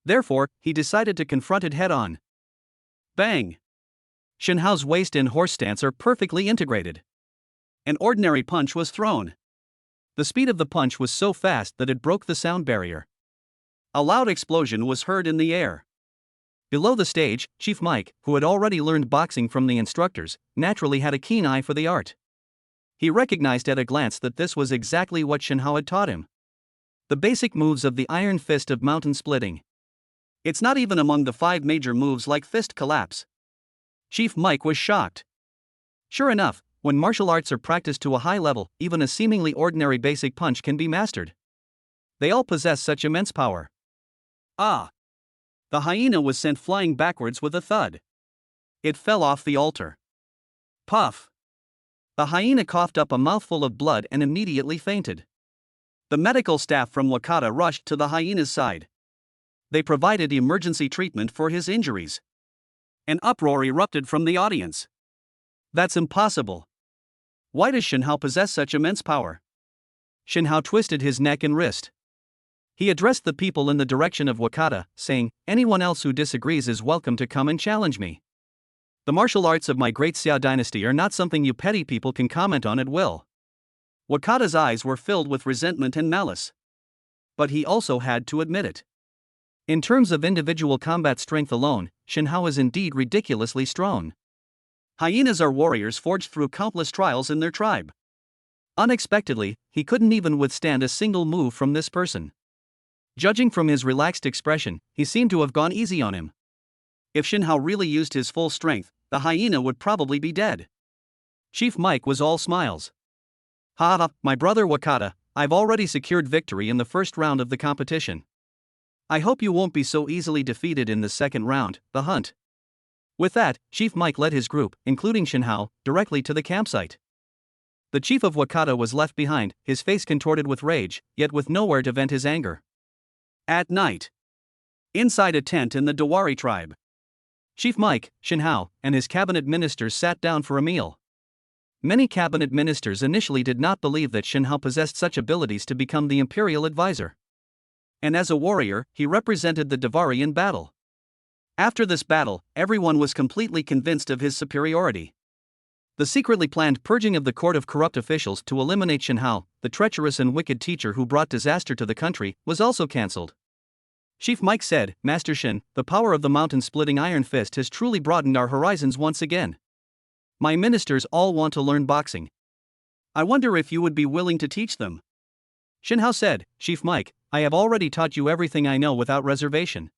Therefore, he decided to confront it head-on. Bang! Shen Hao's waist and horse stance are perfectly integrated. An ordinary punch was thrown. The speed of the punch was so fast that it broke the sound barrier. A loud explosion was heard in the air. Below the stage, Chief Mike, who had already learned boxing from the instructors, naturally had a keen eye for the art. He recognized at a glance that this was exactly what Shen Hao had taught him. The basic moves of the iron fist of mountain splitting. It's not even among the 5 major moves like fist collapse. Chief Mike was shocked. Sure enough, when martial arts are practiced to a high level, even a seemingly ordinary basic punch can be mastered. They all possess such immense power. Ah! The hyena was sent flying backwards with a thud. It fell off the altar. Puff! The hyena coughed up a mouthful of blood and immediately fainted. The medical staff from Wakata rushed to the hyena's side. They provided emergency treatment for his injuries. An uproar erupted from the audience. That's impossible. Why does Shen Hao possess such immense power? Shen Hao twisted his neck and wrist. He addressed the people in the direction of Wakata, saying, anyone else who disagrees is welcome to come and challenge me. The martial arts of my great Xia dynasty are not something you petty people can comment on at will. Wakata's eyes were filled with resentment and malice. But he also had to admit it. In terms of individual combat strength alone, Shen Hao is indeed ridiculously strong. Hyenas are warriors forged through countless trials in their tribe. Unexpectedly, he couldn't even withstand a single move from this person. Judging from his relaxed expression, he seemed to have gone easy on him. If Shen Hao really used his full strength, the hyena would probably be dead. Chief Mike was all smiles. Ha ha, my brother Wakata, I've already secured victory in the first round of the competition. I hope you won't be so easily defeated in the second round, the hunt. With that, Chief Mike led his group, including Shen Hao, directly to the campsite. The chief of Wakata was left behind, his face contorted with rage, yet with nowhere to vent his anger. At night. Inside a tent in the Dawari tribe. Chief Mike, Shen Hao, and his cabinet ministers sat down for a meal. Many cabinet ministers initially did not believe that Shen Hao possessed such abilities to become the imperial advisor. And as a warrior, he represented the Dawari in battle. After this battle, everyone was completely convinced of his superiority. The secretly planned purging of the court of corrupt officials to eliminate Shen Hao, the treacherous and wicked teacher who brought disaster to the country, was also cancelled. Chief Mike said, Master Shen, the power of the mountain-splitting iron fist has truly broadened our horizons once again. My ministers all want to learn boxing. I wonder if you would be willing to teach them. Shen Hao said, Chief Mike, I have already taught you everything I know without reservation.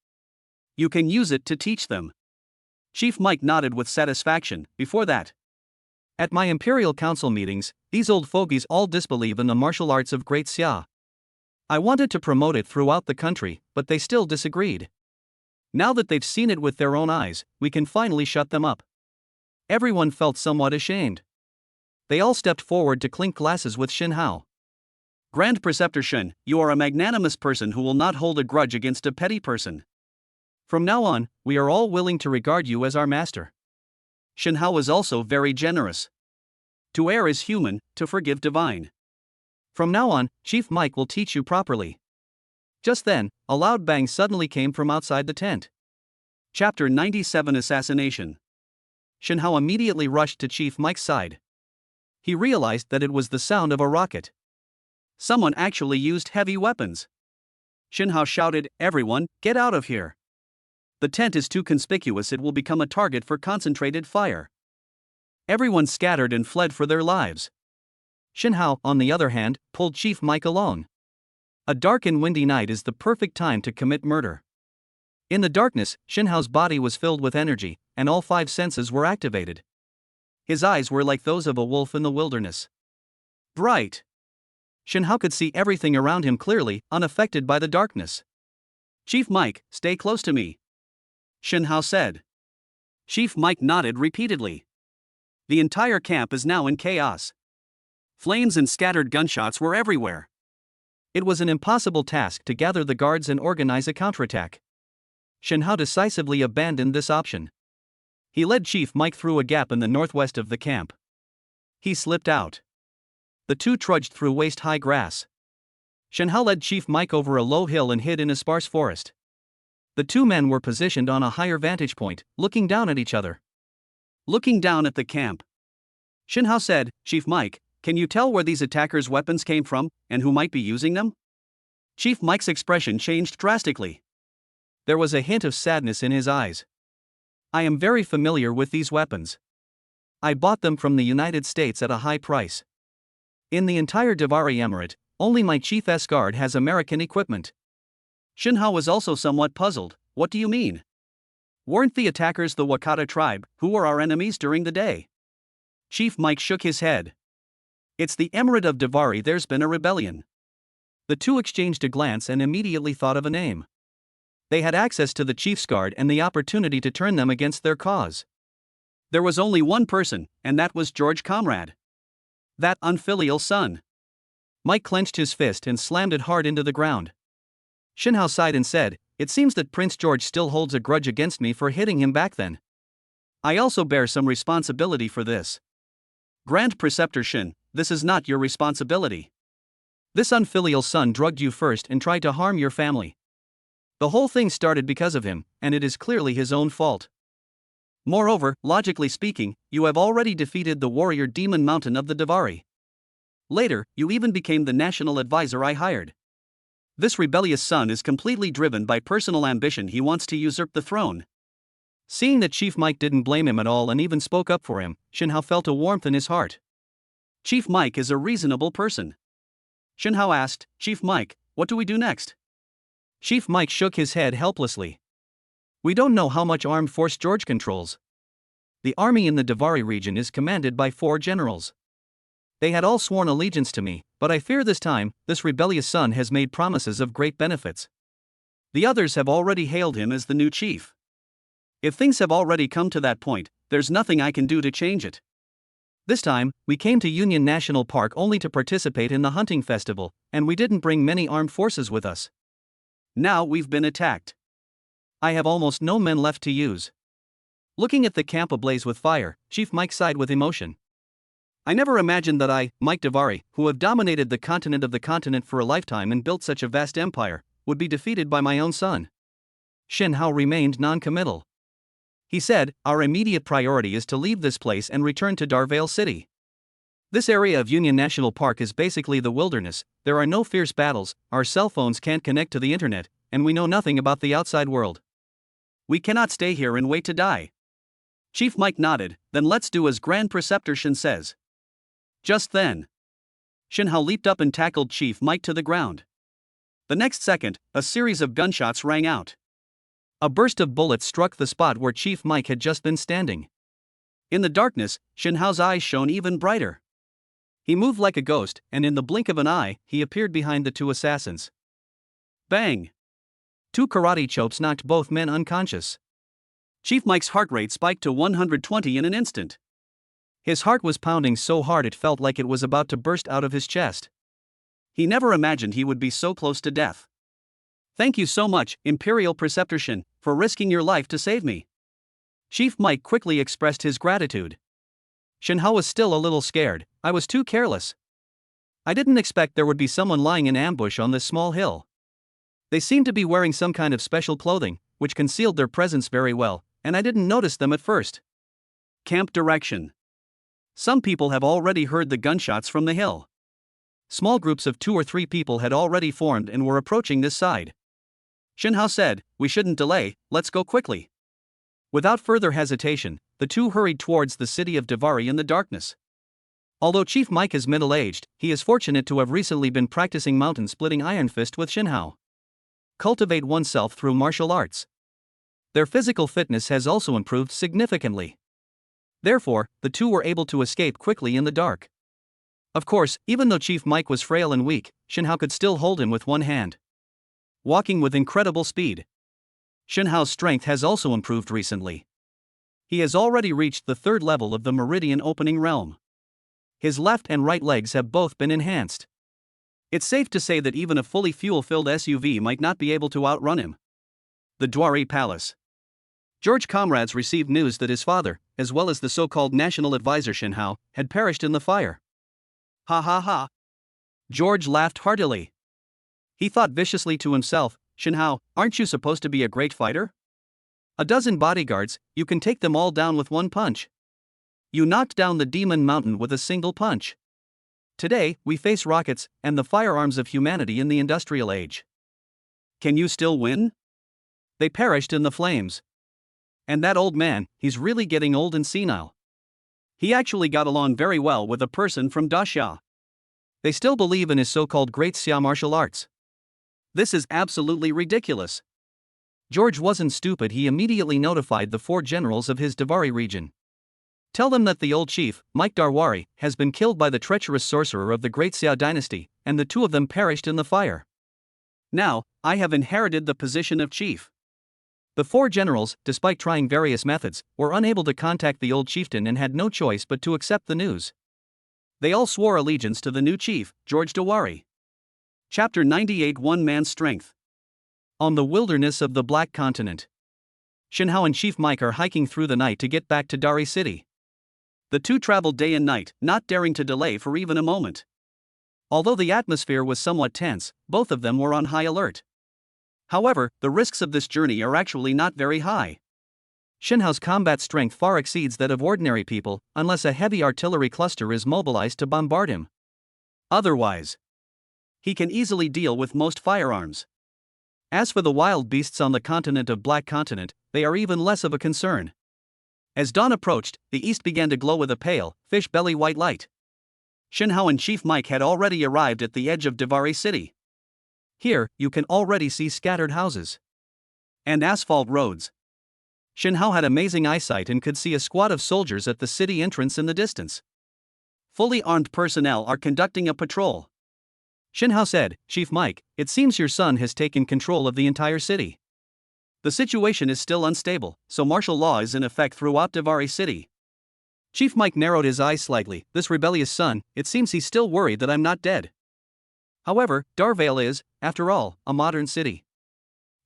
You can use it to teach them. Chief Mike nodded with satisfaction. Before that, At my Imperial Council meetings, these old fogies all disbelieve in the martial arts of Great Xia. I wanted to promote it throughout the country, but they still disagreed. Now that they've seen it with their own eyes, we can finally shut them up. Everyone felt somewhat ashamed. They all stepped forward to clink glasses with Xin Hao. Grand Preceptor Shen, you are a magnanimous person who will not hold a grudge against a petty person. From now on, we are all willing to regard you as our master. Shen Hao was also very generous. To err is human, to forgive divine. From now on, Chief Mike will teach you properly. Just then, a loud bang suddenly came from outside the tent. Chapter 97 Assassination. Shen Hao immediately rushed to Chief Mike's side. He realized that it was the sound of a rocket. Someone actually used heavy weapons. Shen Hao shouted, "Everyone, get out of here. The tent is too conspicuous, it will become a target for concentrated fire." Everyone scattered and fled for their lives. Xin Hao, on the other hand, pulled Chief Mike along. A dark and windy night is the perfect time to commit murder. In the darkness, Xin Hao's body was filled with energy, and all 5 senses were activated. His eyes were like those of a wolf in the wilderness. Bright. Xin Hao could see everything around him clearly, unaffected by the darkness. "Chief Mike, stay close to me," Shen Hao said. Chief Mike nodded repeatedly. The entire camp is now in chaos. Flames and scattered gunshots were everywhere. It was an impossible task to gather the guards and organize a counterattack. Shen Hao decisively abandoned this option. He led Chief Mike through a gap in the northwest of the camp. He slipped out. The two trudged through waist-high grass. Shen Hao led Chief Mike over a low hill and hid in a sparse forest. The two men were positioned on a higher vantage point, looking down at each other. Looking down at the camp, Shen Hao said, "Chief Mike, can you tell where these attackers' weapons came from, and who might be using them?" Chief Mike's expression changed drastically. There was a hint of sadness in his eyes. "I am very familiar with these weapons. I bought them from the United States at a high price. In the entire Davari Emirate, only my chief S-Guard has American equipment." Shen Hao was also somewhat puzzled. "What do you mean? Weren't the attackers the Wakata tribe, who were our enemies during the day?" Chief Mike shook his head. "It's the Emirate of Davari, there's been a rebellion." The two exchanged a glance and immediately thought of a name. They had access to the chief's guard and the opportunity to turn them against their cause. There was only one person, and that was George Comrade. That unfilial son. Mike clenched his fist and slammed it hard into the ground. Shen Hao sighed and said, "It seems that Prince George still holds a grudge against me for hitting him back then. I also bear some responsibility for this. Grand Preceptor Shen, this is not your responsibility. This unfilial son drugged you first and tried to harm your family. The whole thing started because of him, and it is clearly his own fault. Moreover, logically speaking, you have already defeated the warrior demon mountain of the Davari. Later, you even became the national advisor I hired. This rebellious son is completely driven by personal ambition, he wants to usurp the throne." Seeing that Chief Mike didn't blame him at all and even spoke up for him, Shen Hao felt a warmth in his heart. Chief Mike is a reasonable person. Shen Hao asked, "Chief Mike, what do we do next?" Chief Mike shook his head helplessly. "We don't know how much armed force George controls. The army in the Davari region is commanded by 4 generals. They had all sworn allegiance to me, but I fear this time, this rebellious son has made promises of great benefits. The others have already hailed him as the new chief. If things have already come to that point, there's nothing I can do to change it. This time, we came to Union National Park only to participate in the hunting festival, and we didn't bring many armed forces with us. Now we've been attacked. I have almost no men left to use." Looking at the camp ablaze with fire, Chief Mike sighed with emotion. "I never imagined that I, Mike Davari, who have dominated the continent for a lifetime and built such a vast empire, would be defeated by my own son." Shen Hao remained non-committal. He said, "Our immediate priority is to leave this place and return to Darvale City. This area of Union National Park is basically the wilderness, there are no fierce battles, our cell phones can't connect to the internet, and we know nothing about the outside world. We cannot stay here and wait to die." Chief Mike nodded. "Then let's do as Grand Preceptor Shen says." Just then, Shen Hao leaped up and tackled Chief Mike to the ground. The next second, a series of gunshots rang out. A burst of bullets struck the spot where Chief Mike had just been standing. In the darkness, Shinhao's eyes shone even brighter. He moved like a ghost, and in the blink of an eye, he appeared behind the two assassins. Bang! 2 karate chopes knocked both men unconscious. Chief Mike's heart rate spiked to 120 in an instant. His heart was pounding so hard it felt like it was about to burst out of his chest. He never imagined he would be so close to death. Thank you so much, Imperial Preceptor Shin, for risking your life to save me. Chief Mike quickly expressed his gratitude. Shinhao was still a little scared. I was too careless. I didn't expect there would be someone lying in ambush on this small hill. They seemed to be wearing some kind of special clothing, which concealed their presence very well, and I didn't notice them at first. Camp direction. Some people have already heard the gunshots from the hill. Small groups of 2 or 3 people had already formed and were approaching this side. Shinhao said, "We shouldn't delay, let's go quickly." Without further hesitation, the two hurried towards the city of Davari in the darkness. Although Chief Mike is middle-aged, he is fortunate to have recently been practicing mountain splitting Iron Fist with Shinhao. Cultivate oneself through martial arts. Their physical fitness has also improved significantly. Therefore, the two were able to escape quickly in the dark. Of course, even though Chief Mike was frail and weak, Shinhao could still hold him with one hand. Walking with incredible speed. Shinhao's strength has also improved recently. He has already reached the 3rd level of the Meridian Opening Realm. His left and right legs have both been enhanced. It's safe to say that even a fully fuel-filled SUV might not be able to outrun him. The Dwari Palace. George comrades received news that his father, as well as the so-called national advisor Shinhao, had perished in the fire. Ha ha ha. George laughed heartily. He thought viciously to himself, "Shinhao, aren't you supposed to be a great fighter? A dozen bodyguards, you can take them all down with one punch. You knocked down the Demon Mountain with a single punch. Today, we face rockets and the firearms of humanity in the industrial age. Can you still win?" They perished in the flames. And that old man, he's really getting old and senile. He actually got along very well with a person from Daxia. They still believe in his so-called great Xia martial arts. This is absolutely ridiculous. George wasn't stupid. He immediately notified the 4 generals of his Davari region. Tell them that the old chief, Mike Darwari, has been killed by the treacherous sorcerer of the Great Xia dynasty, and the 2 of them perished in the fire. Now, I have inherited the position of chief. The 4 generals, despite trying various methods, were unable to contact the old chieftain and had no choice but to accept the news. They all swore allegiance to the new chief, George Dawari. Chapter 98 One Man's Strength. On the wilderness of the Black Continent. Shinhao and Chief Mike are hiking through the night to get back to Dari City. The two traveled day and night, not daring to delay for even a moment. Although the atmosphere was somewhat tense, both of them were on high alert. However, the risks of this journey are actually not very high. Shinhao's combat strength far exceeds that of ordinary people, unless a heavy artillery cluster is mobilized to bombard him. Otherwise, he can easily deal with most firearms. As for the wild beasts on the continent of Black Continent, they are even less of a concern. As dawn approached, the east began to glow with a pale, fish-belly white light. Shinhao and Chief Mike had already arrived at the edge of Davari City. Here, you can already see scattered houses and asphalt roads. Shinhao had amazing eyesight and could see a squad of soldiers at the city entrance in the distance. Fully armed personnel are conducting a patrol. Shinhao said, "Chief Mike, it seems your son has taken control of the entire city." The situation is still unstable, so martial law is in effect throughout Davari City. Chief Mike narrowed his eyes slightly. This rebellious son, it seems he's still worried that I'm not dead. However, Darvale is, after all, a modern city.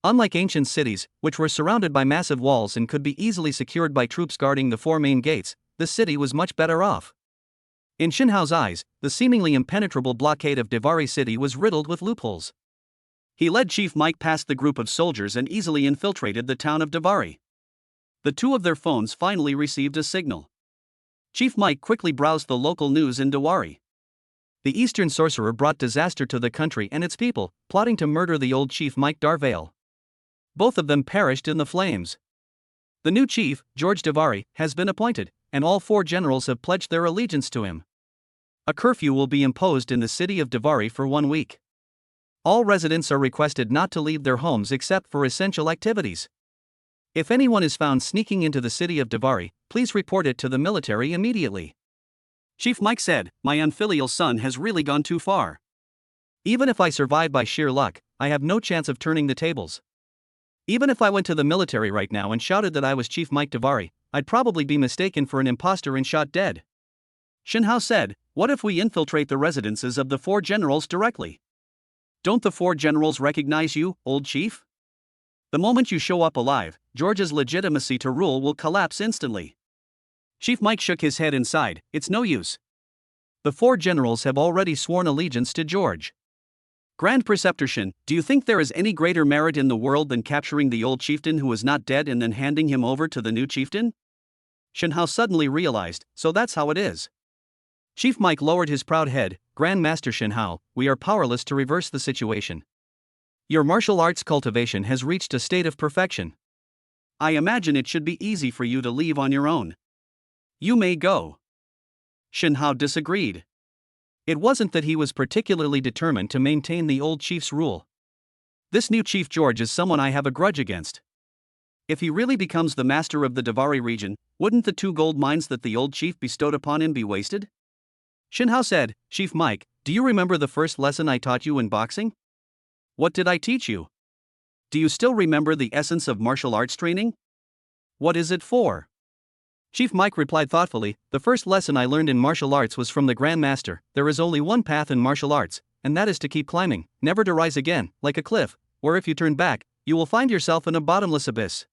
Unlike ancient cities, which were surrounded by massive walls and could be easily secured by troops guarding the 4 main gates, this city was much better off. In Shinhao's eyes, the seemingly impenetrable blockade of Davari City was riddled with loopholes. He led Chief Mike past the group of soldiers and easily infiltrated the town of Davari. The 2 of their phones finally received a signal. Chief Mike quickly browsed the local news in Dawari. The Eastern sorcerer brought disaster to the country and its people, plotting to murder the old chief Mike Darvale. Both of them perished in the flames. The new chief, George Davari, has been appointed, and all 4 generals have pledged their allegiance to him. A curfew will be imposed in the city of Davari for 1 week. All residents are requested not to leave their homes except for essential activities. If anyone is found sneaking into the city of Davari, please report it to the military immediately. Chief Mike said, my unfilial son has really gone too far. Even if I survive by sheer luck, I have no chance of turning the tables. Even if I went to the military right now and shouted that I was Chief Mike Davari, I'd probably be mistaken for an imposter and shot dead. Shin Hao said, what if we infiltrate the residences of the 4 generals directly? Don't the 4 generals recognize you, old chief? The moment you show up alive, George's legitimacy to rule will collapse instantly. Chief Mike shook his head and sighed, it's no use. The 4 generals have already sworn allegiance to George. Grand Preceptor Shin, do you think there is any greater merit in the world than capturing the old chieftain who is not dead and then handing him over to the new chieftain? Shin Hao suddenly realized, so that's how it is. Chief Mike lowered his proud head, Grand Master Shin Hao, we are powerless to reverse the situation. Your martial arts cultivation has reached a state of perfection. I imagine it should be easy for you to leave on your own. You may go. Shin Hao disagreed. It wasn't that he was particularly determined to maintain the old chief's rule. This new Chief George is someone I have a grudge against. If he really becomes the master of the Davari region, wouldn't the 2 gold mines that the old chief bestowed upon him be wasted? Shin Hao said, Chief Mike, do you remember the first lesson I taught you in boxing? What did I teach you? Do you still remember the essence of martial arts training? What is it for? Chief Mike replied thoughtfully, the first lesson I learned in martial arts was from the Grand Master. There is only one path in martial arts, and that is to keep climbing, never to rise again, like a cliff, where if you turn back, you will find yourself in a bottomless abyss.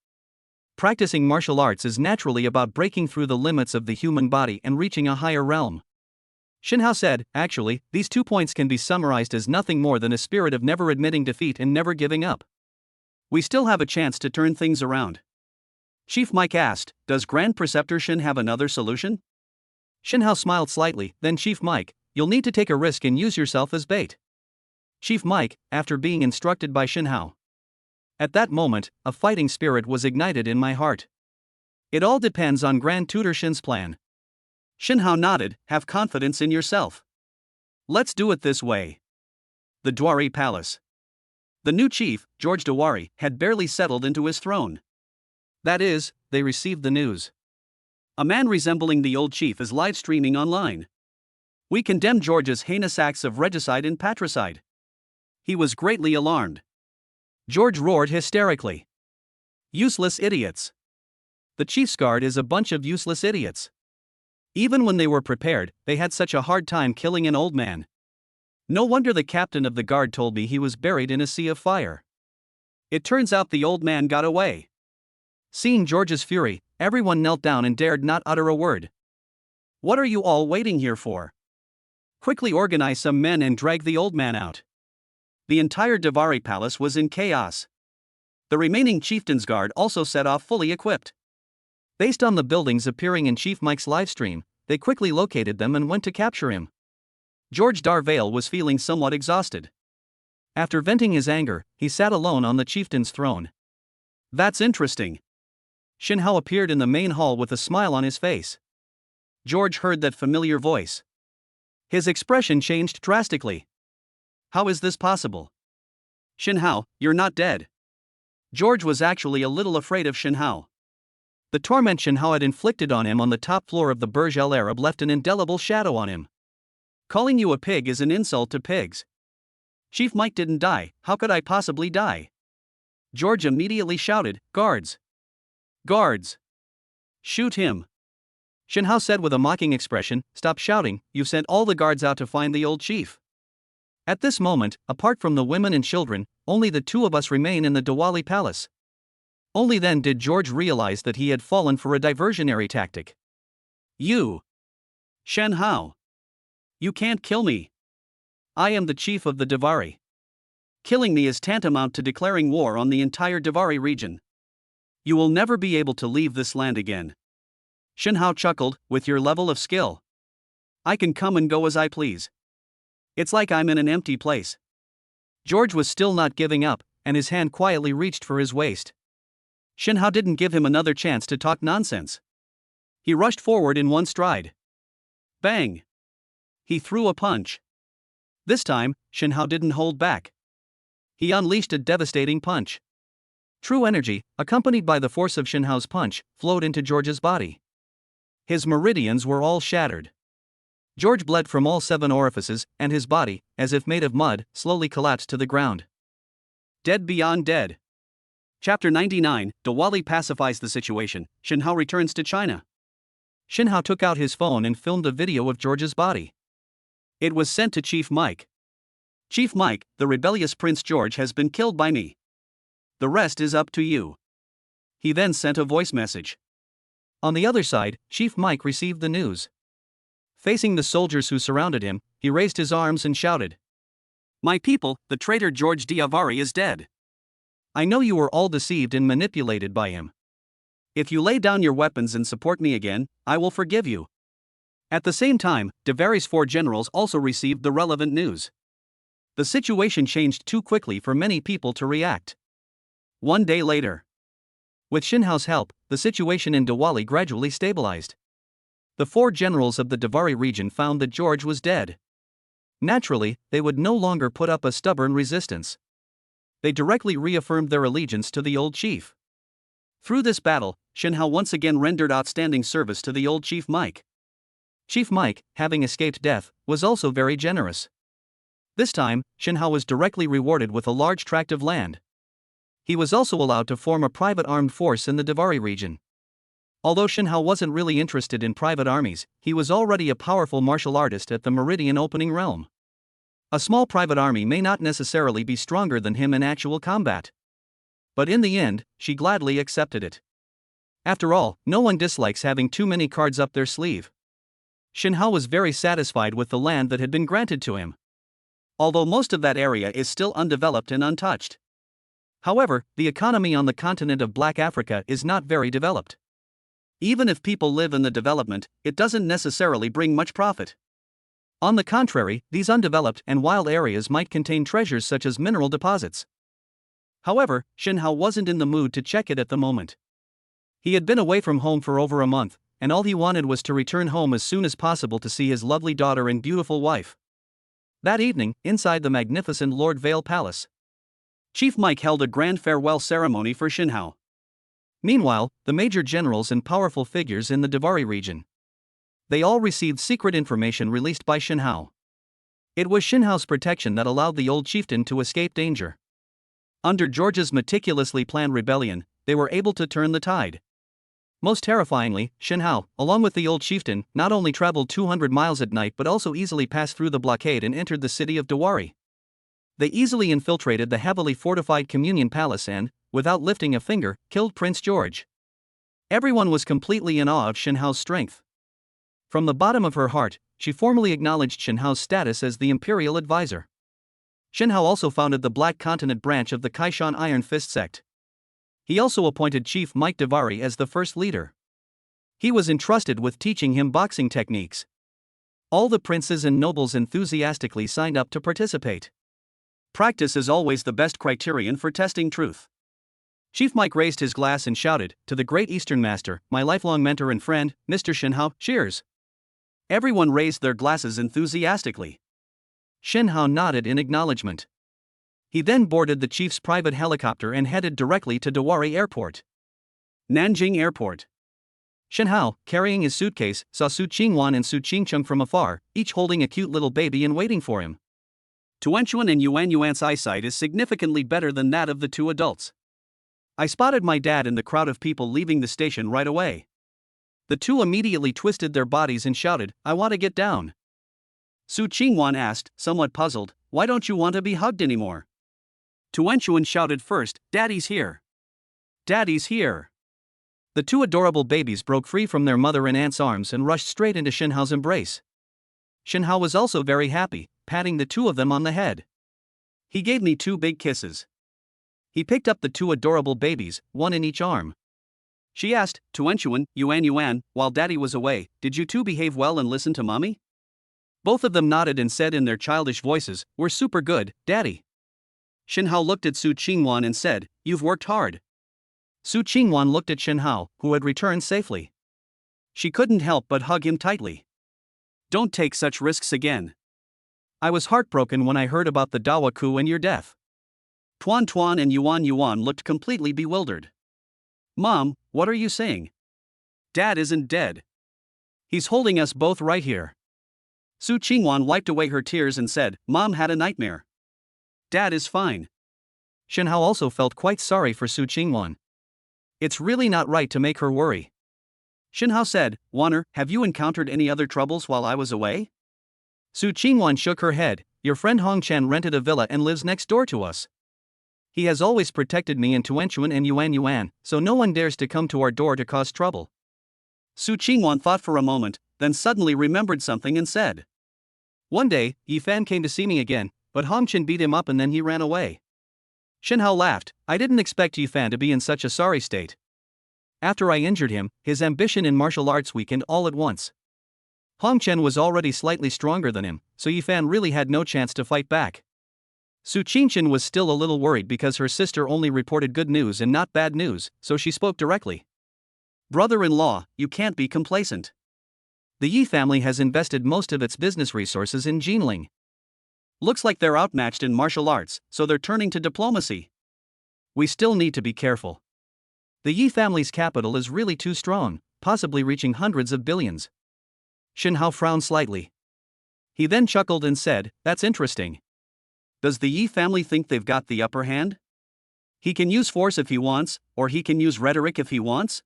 Practicing martial arts is naturally about breaking through the limits of the human body and reaching a higher realm. Shin Hao said, actually, these 2 points can be summarized as nothing more than a spirit of never admitting defeat and never giving up. We still have a chance to turn things around. Chief Mike asked, does Grand Preceptor Shin have another solution? Shin Hao smiled slightly, then Chief Mike, you'll need to take a risk and use yourself as bait. Chief Mike, after being instructed by Shin Hao. At that moment, a fighting spirit was ignited in my heart. It all depends on Grand Tutor Shin's plan. Shin Hao nodded, have confidence in yourself. Let's do it this way. The Dwari Palace. The new chief, George Dwari, had barely settled into his throne. That is, they received the news. A man resembling the old chief is live streaming online. We condemn George's heinous acts of regicide and patricide. He was greatly alarmed. George roared hysterically. Useless idiots. The chief's guard is a bunch of useless idiots. Even when they were prepared, they had such a hard time killing an old man. No wonder the captain of the guard told me he was buried in a sea of fire. It turns out the old man got away. Seeing George's fury, everyone knelt down and dared not utter a word. What are you all waiting here for? Quickly organize some men and drag the old man out. The entire Davari palace was in chaos. The remaining chieftain's guard also set off fully equipped. Based on the buildings appearing in Chief Mike's livestream, they quickly located them and went to capture him. George Darvale was feeling somewhat exhausted. After venting his anger, he sat alone on the chieftain's throne. That's interesting. Shin Hao appeared in the main hall with a smile on his face. George heard that familiar voice. His expression changed drastically. How is this possible? Shin Hao, you're not dead. George was actually a little afraid of Shin Hao. The torment Shin Hao had inflicted on him on the top floor of the Burj Al Arab left an indelible shadow on him. Calling you a pig is an insult to pigs. Chief Mike didn't die, how could I possibly die? George immediately shouted, guards! Guards! Shoot him! Shin Hao said with a mocking expression, stop shouting, you've sent all the guards out to find the old chief. At this moment, apart from the women and children, only the 2 of us remain in the Diwali palace. Only then did George realize that he had fallen for a diversionary tactic. You! Shin Hao! You can't kill me. I am the chief of the Davari. Killing me is tantamount to declaring war on the entire Davari region. You will never be able to leave this land again. Shin Hao chuckled, with your level of skill, I can come and go as I please. It's like I'm in an empty place. George was still not giving up, and his hand quietly reached for his waist. Shin Hao didn't give him another chance to talk nonsense. He rushed forward in one stride. Bang! He threw a punch. This time, Shin Hao didn't hold back. He unleashed a devastating punch. True energy, accompanied by the force of Shinhao's punch, flowed into George's body. His meridians were all shattered. George bled from all 7 orifices, and his body, as if made of mud, slowly collapsed to the ground. Dead beyond dead. Chapter 99, Diwali pacifies the situation. Shinhao returns to China. Shinhao took out his phone and filmed a video of George's body. It was sent to Chief Mike. Chief Mike, the rebellious Prince George has been killed by me. The rest is up to you. He then sent a voice message. On the other side, Chief Mike received the news. Facing the soldiers who surrounded him, he raised his arms and shouted, My people, the traitor George Diavari is dead. I know you were all deceived and manipulated by him. If you lay down your weapons and support me again, I will forgive you. At the same time, Divari's 4 generals also received the relevant news. The situation changed too quickly for many people to react. 1 day later, with Shinhao's help, the situation in Diwali gradually stabilized. The 4 generals of the Divari region found that George was dead. Naturally, they would no longer put up a stubborn resistance. They directly reaffirmed their allegiance to the old chief. Through this battle, Shinhao once again rendered outstanding service to the old Chief Mike. Chief Mike, having escaped death, was also very generous. This time, Shinhao was directly rewarded with a large tract of land. He was also allowed to form a private armed force in the Divari region. Although Shinhao wasn't really interested in private armies, he was already a powerful martial artist at the Meridian Opening Realm. A small private army may not necessarily be stronger than him in actual combat. But in the end, she gladly accepted it. After all, no one dislikes having too many cards up their sleeve. Shinhao was very satisfied with the land that had been granted to him, although most of that area is still undeveloped and untouched. However, the economy on the continent of Black Africa is not very developed. Even if people live in the development, it doesn't necessarily bring much profit. On the contrary, these undeveloped and wild areas might contain treasures such as mineral deposits. However, Shinhao wasn't in the mood to check it at the moment. He had been away from home for over a month, and all he wanted was to return home as soon as possible to see his lovely daughter and beautiful wife. That evening, inside the magnificent Lord Vale Palace, Chief Mike held a grand farewell ceremony for Shinhao. Meanwhile, the major generals and powerful figures in the Divari region, they all received secret information released by Shinhao. It was Shinhao's protection that allowed the old chieftain to escape danger. Under George's meticulously planned rebellion, they were able to turn the tide. Most terrifyingly, Shinhao, along with the old chieftain, not only traveled 200 miles at night but also easily passed through the blockade and entered the city of Diwari. They easily infiltrated the heavily fortified Communion Palace and, without lifting a finger, killed Prince George. Everyone was completely in awe of Shinhao's strength. From the bottom of her heart, she formally acknowledged Shinhao's status as the imperial advisor. Shinhao also founded the Black Continent branch of the Kaishan Iron Fist sect. He also appointed Chief Mike Divari as the first leader. He was entrusted with teaching him boxing techniques. All the princes and nobles enthusiastically signed up to participate. Practice is always the best criterion for testing truth. Chief Mike raised his glass and shouted, "To the great Eastern Master, my lifelong mentor and friend, Mr. Shinhao, cheers!" Everyone raised their glasses enthusiastically. Shinhao nodded in acknowledgement. He then boarded the chief's private helicopter and headed directly to Diwari Airport. Nanjing Airport. Shinhao, carrying his suitcase, saw Su Qingwan and Su Qingcheng from afar, each holding a cute little baby and waiting for him. Tuanchuan and Yuan Yuan's eyesight is significantly better than that of the 2 adults. I spotted my dad in the crowd of people leaving the station right away. The 2 immediately twisted their bodies and shouted, "I want to get down." Su Qingwan asked, somewhat puzzled, "Why don't you want to be hugged anymore?" Tuanchuan shouted first, "Daddy's here. Daddy's here." The 2 adorable babies broke free from their mother and aunt's arms and rushed straight into Shinhao's embrace. Shinhao was also very happy, patting the 2 of them on the head. He gave me 2 big kisses. He picked up the 2 adorable babies, one in each arm. She asked, "Tuanchuan, Yuan Yuan, while Daddy was away, did you 2 behave well and listen to Mommy?" Both of them nodded and said in their childish voices, "We're super good, Daddy." Shinhao looked at Su Qingwan and said, "You've worked hard." Su Qingwan looked at Shinhao, who had returned safely. She couldn't help but hug him tightly. "Don't take such risks again. I was heartbroken when I heard about the Dawa coup and your death. Tuan Tuan and Yuan Yuan looked completely bewildered. Mom, what are you saying? Dad isn't dead. He's holding us both right here. Su Qingwan wiped away her tears and said, Mom had a nightmare. Dad is fine. Shenhao also felt quite sorry for Su Qingwan. It's really not right to make her worry. Shenhao said, Wanner, have you encountered any other troubles while I was away? Su Qingwan shook her head. Your friend Hong Chen rented a villa and lives next door to us. He has always protected me and Tuanchuan and Yuan Yuan, so no one dares to come to our door to cause trouble. Su Qingwan thought for a moment, then suddenly remembered something and said. One day, Yi Fan came to see me again, but Hong Chen beat him up and then he ran away. Shenhao laughed. I didn't expect Yi Fan to be in such a sorry state. After I injured him, his ambition in martial arts weakened all at once. Hong Chen was already slightly stronger than him, so Yi Fan really had no chance to fight back. Su Qingchen was still a little worried because her sister only reported good news and not bad news, so she spoke directly. Brother-in-law, you can't be complacent. The Yi family has invested most of its business resources in Jinling. Looks like they're outmatched in martial arts, so they're turning to diplomacy. We still need to be careful. The Yi family's capital is really too strong, possibly reaching hundreds of billions. Shenhao frowned slightly. He then chuckled and said, That's interesting. Does the Yi family think they've got the upper hand? He can use force if he wants, or he can use rhetoric if he wants?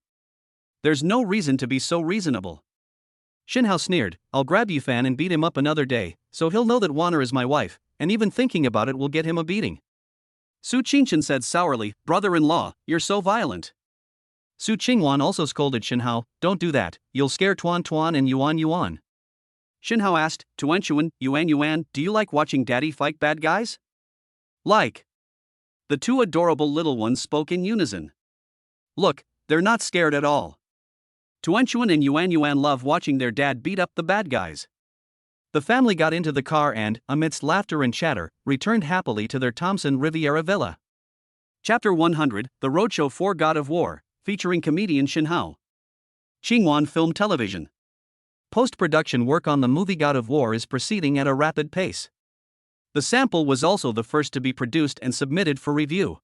There's no reason to be so reasonable. Shenhao sneered, I'll grab Yi Fan and beat him up another day, so he'll know that Wanner is my wife, and even thinking about it will get him a beating. Su Qingchen said sourly, Brother-in-law, you're so violent. Su Qingwan also scolded Shenhao, Don't do that, you'll scare Tuan Tuan and Yuan Yuan. Shenhao asked, Tuanchuan, Yuan Yuan, do you like watching Daddy fight bad guys? Like. The two adorable little ones spoke in unison. Look, they're not scared at all. Tuanchuan and Yuan Yuan love watching their dad beat up the bad guys. The family got into the car and, amidst laughter and chatter, returned happily to their Thompson Riviera villa. Chapter 100, The Roadshow for God of War, featuring comedian Shenhao. Qingwan Film Television. Post-production work on the movie God of War is proceeding at a rapid pace. The sample was also the first to be produced and submitted for review.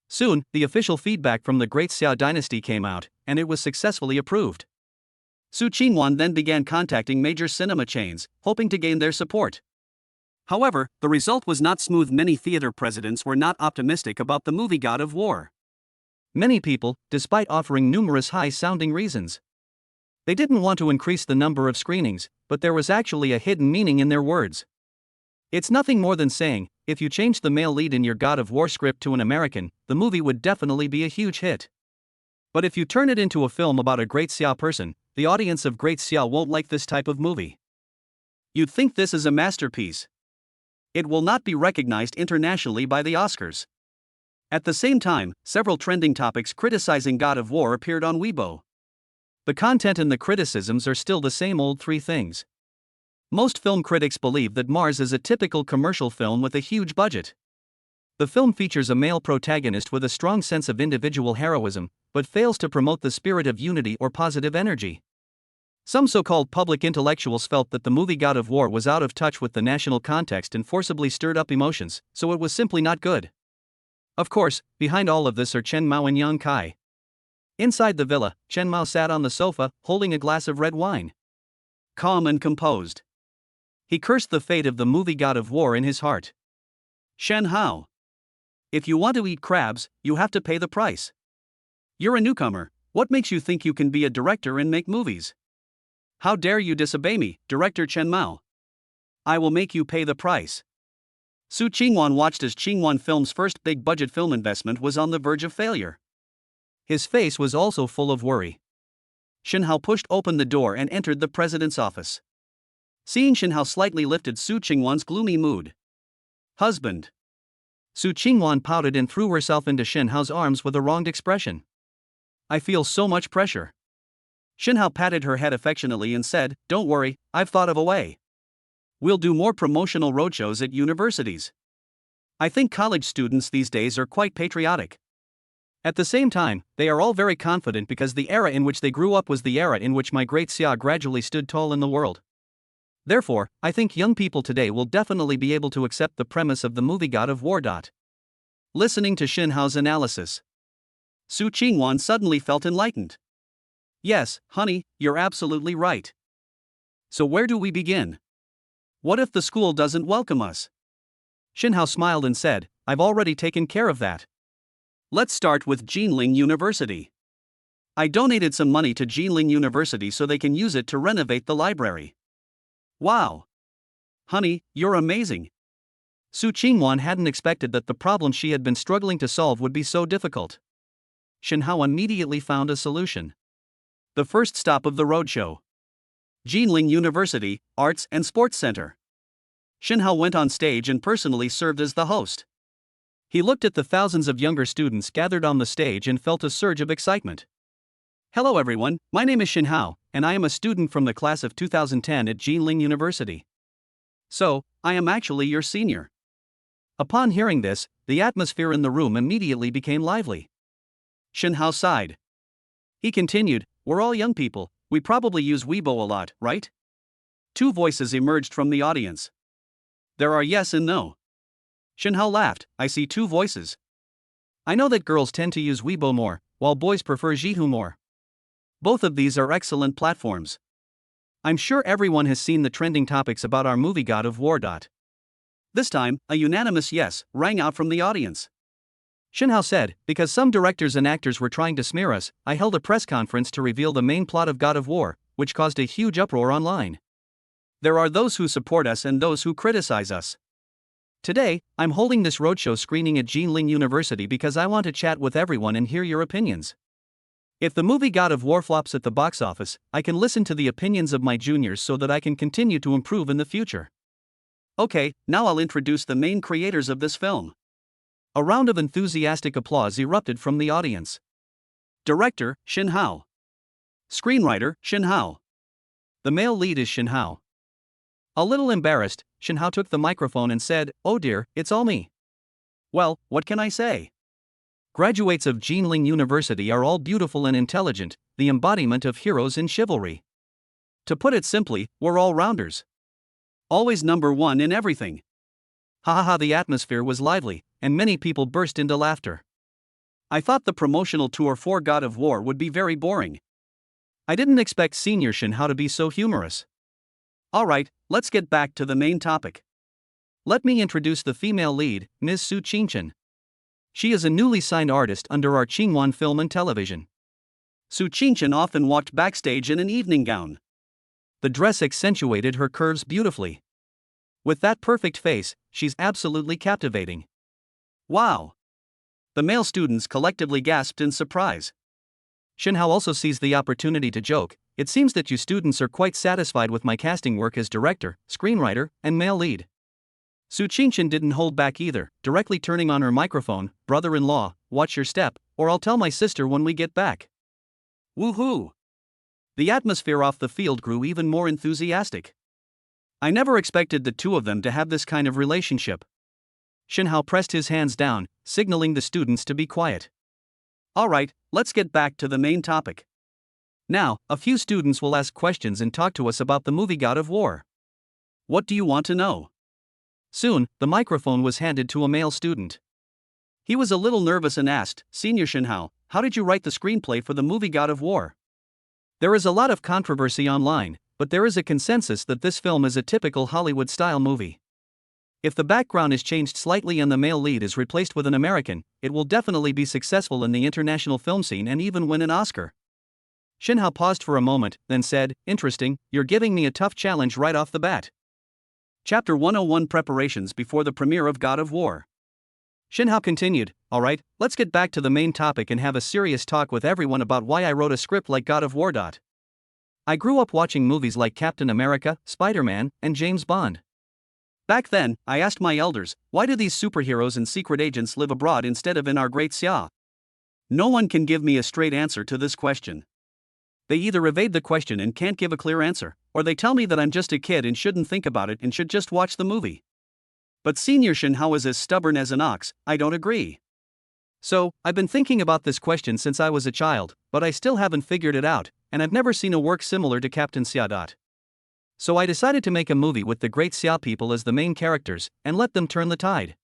Soon, the official feedback from the Great Xia dynasty came out, and it was successfully approved. Su Qingwan then began contacting major cinema chains, hoping to gain their support. However, the result was not smooth. Many theater presidents were not optimistic about the movie God of War. Many people, despite offering numerous high-sounding reasons. They didn't want to increase the number of screenings, but there was actually a hidden meaning in their words. It's nothing more than saying, if you change the male lead in your God of War script to an American, the movie would definitely be a huge hit. But if you turn it into a film about a Great Xia person, the audience of Great Xia won't like this type of movie. You'd think this is a masterpiece. It will not be recognized internationally by the Oscars. At the same time, several trending topics criticizing God of War appeared on Weibo. The content and the criticisms are still the same old three things. Most film critics believe that Mars is a typical commercial film with a huge budget. The film features a male protagonist with a strong sense of individual heroism, but fails to promote the spirit of unity or positive energy. Some so-called public intellectuals felt that the movie God of War was out of touch with the national context and forcibly stirred up emotions, so it was simply not good. Of course, behind all of this are Chen Mao and Yang Kai. Inside the villa, Chen Mao sat on the sofa, holding a glass of red wine. Calm and composed. He cursed the fate of the movie God of War in his heart. Shenhao. If you want to eat crabs, you have to pay the price. You're a newcomer, what makes you think you can be a director and make movies? How dare you disobey me, Director Chen Mao? I will make you pay the price. Su Qingwan watched as Qingwan Film's first big-budget film investment was on the verge of failure. His face was also full of worry. Shenhao pushed open the door and entered the president's office. Seeing Shenhao slightly lifted Su Qingwan's gloomy mood. Husband. Su Qingwan pouted and threw herself into Shenhao's arms with a wronged expression. I feel so much pressure. Shenhao patted her head affectionately and said, Don't worry, I've thought of a way. We'll do more promotional roadshows at universities. I think college students these days are quite patriotic. At the same time, they are all very confident because the era in which they grew up was the era in which my Great Xia gradually stood tall in the world. Therefore, I think young people today will definitely be able to accept the premise of the movie God of War. Listening to Xinhao's analysis, Su Qingwan suddenly felt enlightened. Yes, honey, you're absolutely right. So where do we begin? What if the school doesn't welcome us? Xinhao smiled and said, I've already taken care of that. Let's start with Jinling University. I donated some money to Jinling University so they can use it to renovate the library. Wow! Honey, you're amazing. Su Qingwan hadn't expected that the problem she had been struggling to solve would be so difficult. Xinhao immediately found a solution. The first stop of the roadshow. Jinling University, Arts and Sports Center. Xinhao went on stage and personally served as the host. He looked at the thousands of younger students gathered on the stage and felt a surge of excitement. Hello everyone, my name is Xinhao, and I am a student from the class of 2010 at Jinling University. So, I am actually your senior. Upon hearing this, the atmosphere in the room immediately became lively. Xinhao sighed. He continued, we're all young people, we probably use Weibo a lot, right? Two voices emerged from the audience. There are yes and no. Xinhao laughed, I see two voices. I know that girls tend to use Weibo more, while boys prefer Zhihu more. Both of these are excellent platforms. I'm sure everyone has seen the trending topics about our movie God of War. This time, a unanimous yes rang out from the audience. Xinhao said, because some directors and actors were trying to smear us, I held a press conference to reveal the main plot of God of War, which caused a huge uproar online. There are those who support us and those who criticize us. Today, I'm holding this roadshow screening at Jinling University because I want to chat with everyone and hear your opinions. If the movie God of War flops at the box office, I can listen to the opinions of my juniors so that I can continue to improve in the future. Okay, now I'll introduce the main creators of this film. A round of enthusiastic applause erupted from the audience. Director, Xinhao. Screenwriter, Xinhao. The male lead is Xinhao. A little embarrassed, Xinhao took the microphone and said, oh dear, it's all me. Well, what can I say? Graduates of Jinling University are all beautiful and intelligent, the embodiment of heroes in chivalry. To put it simply, we're all-rounders. Always number one in everything. Ha ha ha, the atmosphere was lively, and many people burst into laughter. I thought the promotional tour for God of War would be very boring. I didn't expect Senior Xinhao to be so humorous. Alright, let's get back to the main topic. Let me introduce the female lead, Ms. Su Qingchen. She is a newly signed artist under our Qingwan Film and Television. Su Qingchen often walked backstage in an evening gown. The dress accentuated her curves beautifully. With that perfect face, she's absolutely captivating. Wow! The male students collectively gasped in surprise. Xinhao also seized the opportunity to joke, it seems that you students are quite satisfied with my casting work as director, screenwriter, and male lead. Su Qingchen didn't hold back either, directly turning on her microphone, brother-in-law, watch your step, or I'll tell my sister when we get back. Woohoo! The atmosphere off the field grew even more enthusiastic. I never expected the two of them to have this kind of relationship. Xinhao pressed his hands down, signaling the students to be quiet. Alright, let's get back to the main topic. Now, a few students will ask questions and talk to us about the movie God of War. What do you want to know? Soon, the microphone was handed to a male student. He was a little nervous and asked, Senior Xinhao, how did you write the screenplay for the movie God of War? There is a lot of controversy online, but there is a consensus that this film is a typical Hollywood-style movie. If the background is changed slightly and the male lead is replaced with an American, it will definitely be successful in the international film scene and even win an Oscar. Xinhao paused for a moment, then said, interesting, you're giving me a tough challenge right off the bat. Chapter 101 Preparations before the premiere of God of War. Xinhao continued, alright, let's get back to the main topic and have a serious talk with everyone about why I wrote a script like God of War. I grew up watching movies like Captain America, Spider-Man, and James Bond. Back then, I asked my elders, why do these superheroes and secret agents live abroad instead of in our great Xia? No one can give me a straight answer to this question. They either evade the question and can't give a clear answer, or they tell me that I'm just a kid and shouldn't think about it and should just watch the movie. But Senior Xinhao is as stubborn as an ox, I don't agree. So, I've been thinking about this question since I was a child, but I still haven't figured it out, and I've never seen a work similar to Captain Xia. So I decided to make a movie with the great Xia people as the main characters, and let them turn the tide.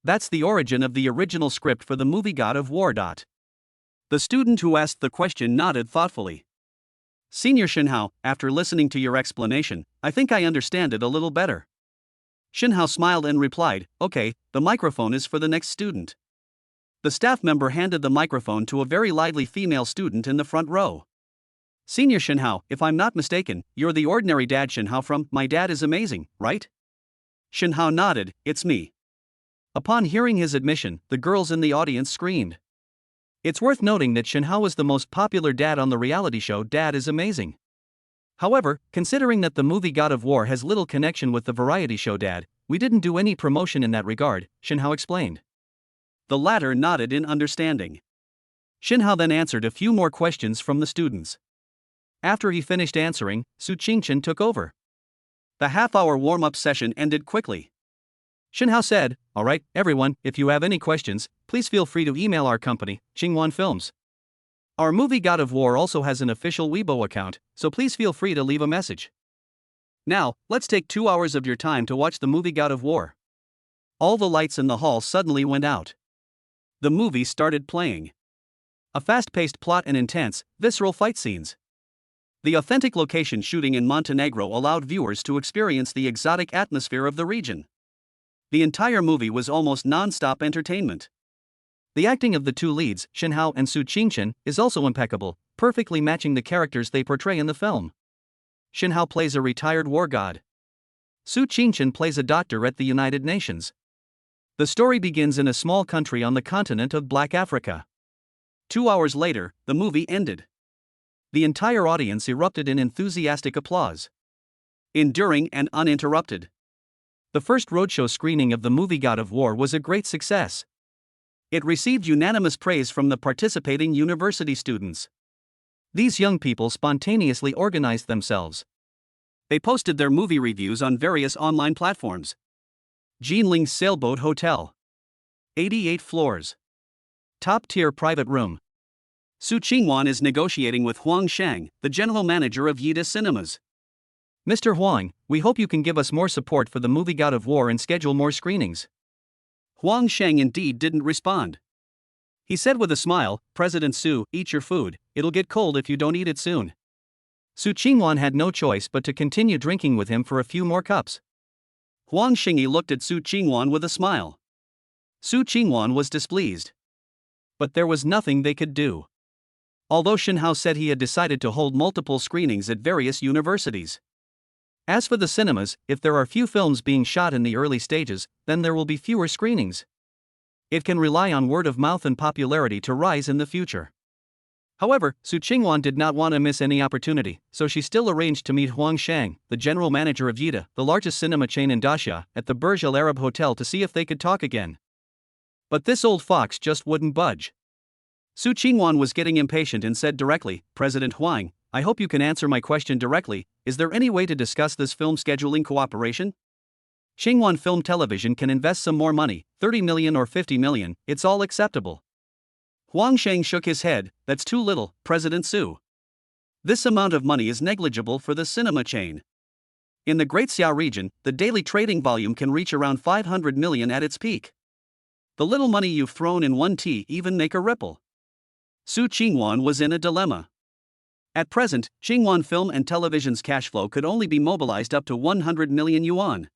That's the origin of the original script for the movie God of War. The student who asked the question nodded thoughtfully. Senior Shinhao, after listening to your explanation, I think I understand it a little better. Shinhao smiled and replied, okay, the microphone is for the next student. The staff member handed the microphone to a very lively female student in the front row. Senior Shinhao, if I'm not mistaken, you're the ordinary dad Shinhao from My Dad is Amazing, right? Shinhao nodded, it's me. Upon hearing his admission, the girls in the audience screamed. It's worth noting that Shinhao was the most popular dad on the reality show Dad is Amazing. However, considering that the movie God of War has little connection with the variety show Dad, we didn't do any promotion in that regard, Shinhao explained. The latter nodded in understanding. Shinhao then answered a few more questions from the students. After he finished answering, Su Qingchen took over. The half-hour warm-up session ended quickly. Shinhao said, alright, everyone, if you have any questions, please feel free to email our company, Qingwan Films. Our movie God of War also has an official Weibo account, so please feel free to leave a message. Now, let's take 2 hours of your time to watch the movie God of War. All the lights in the hall suddenly went out. The movie started playing. A fast-paced plot and intense, visceral fight scenes. The authentic location shooting in Montenegro allowed viewers to experience the exotic atmosphere of the region. The entire movie was almost non-stop entertainment. The acting of the two leads, Shinhao and Su Qingchen, is also impeccable, perfectly matching the characters they portray in the film. Shinhao plays a retired war god. Su Qingchen plays a doctor at the United Nations. The story begins in a small country on the continent of Black Africa. 2 hours later, the movie ended. The entire audience erupted in enthusiastic applause. Enduring and uninterrupted. The first roadshow screening of the movie God of War was a great success. It received unanimous praise from the participating university students. These young people spontaneously organized themselves. They posted their movie reviews on various online platforms. Jinling Sailboat Hotel. 88 floors. Top-tier private room. Su Qingwan is negotiating with Huang Shang, the general manager of Yida Cinemas. Mr. Huang, we hope you can give us more support for the movie God of War and schedule more screenings. Huang Shang indeed didn't respond. He said with a smile, President Su, eat your food, it'll get cold if you don't eat it soon. Su Qingwan had no choice but to continue drinking with him for a few more cups. Huang Xingyi looked at Su Qingwan with a smile. Su Qingwan was displeased. But there was nothing they could do. Although Shinhao said he had decided to hold multiple screenings at various universities. As for the cinemas, if there are few films being shot in the early stages, then there will be fewer screenings. It can rely on word of mouth and popularity to rise in the future. However, Su Qingwan did not want to miss any opportunity, so she still arranged to meet Huang Shang, the general manager of Yida, the largest cinema chain in Daxia, at the Burj Al Arab Hotel to see if they could talk again. But this old fox just wouldn't budge. Su Qingwan was getting impatient and said directly, President Huang, I hope you can answer my question directly, is there any way to discuss this film scheduling cooperation? Qingwan Film Television can invest some more money, 30 million or 50 million, it's all acceptable. Huang Shang shook his head, that's too little, President Su. This amount of money is negligible for the cinema chain. In the Great Xia region, the daily trading volume can reach around 500 million at its peak. The little money you've thrown in one tea even make a ripple. Su Qingwan was in a dilemma. At present, Qingwan Film and Television's cash flow could only be mobilized up to 100 million yuan.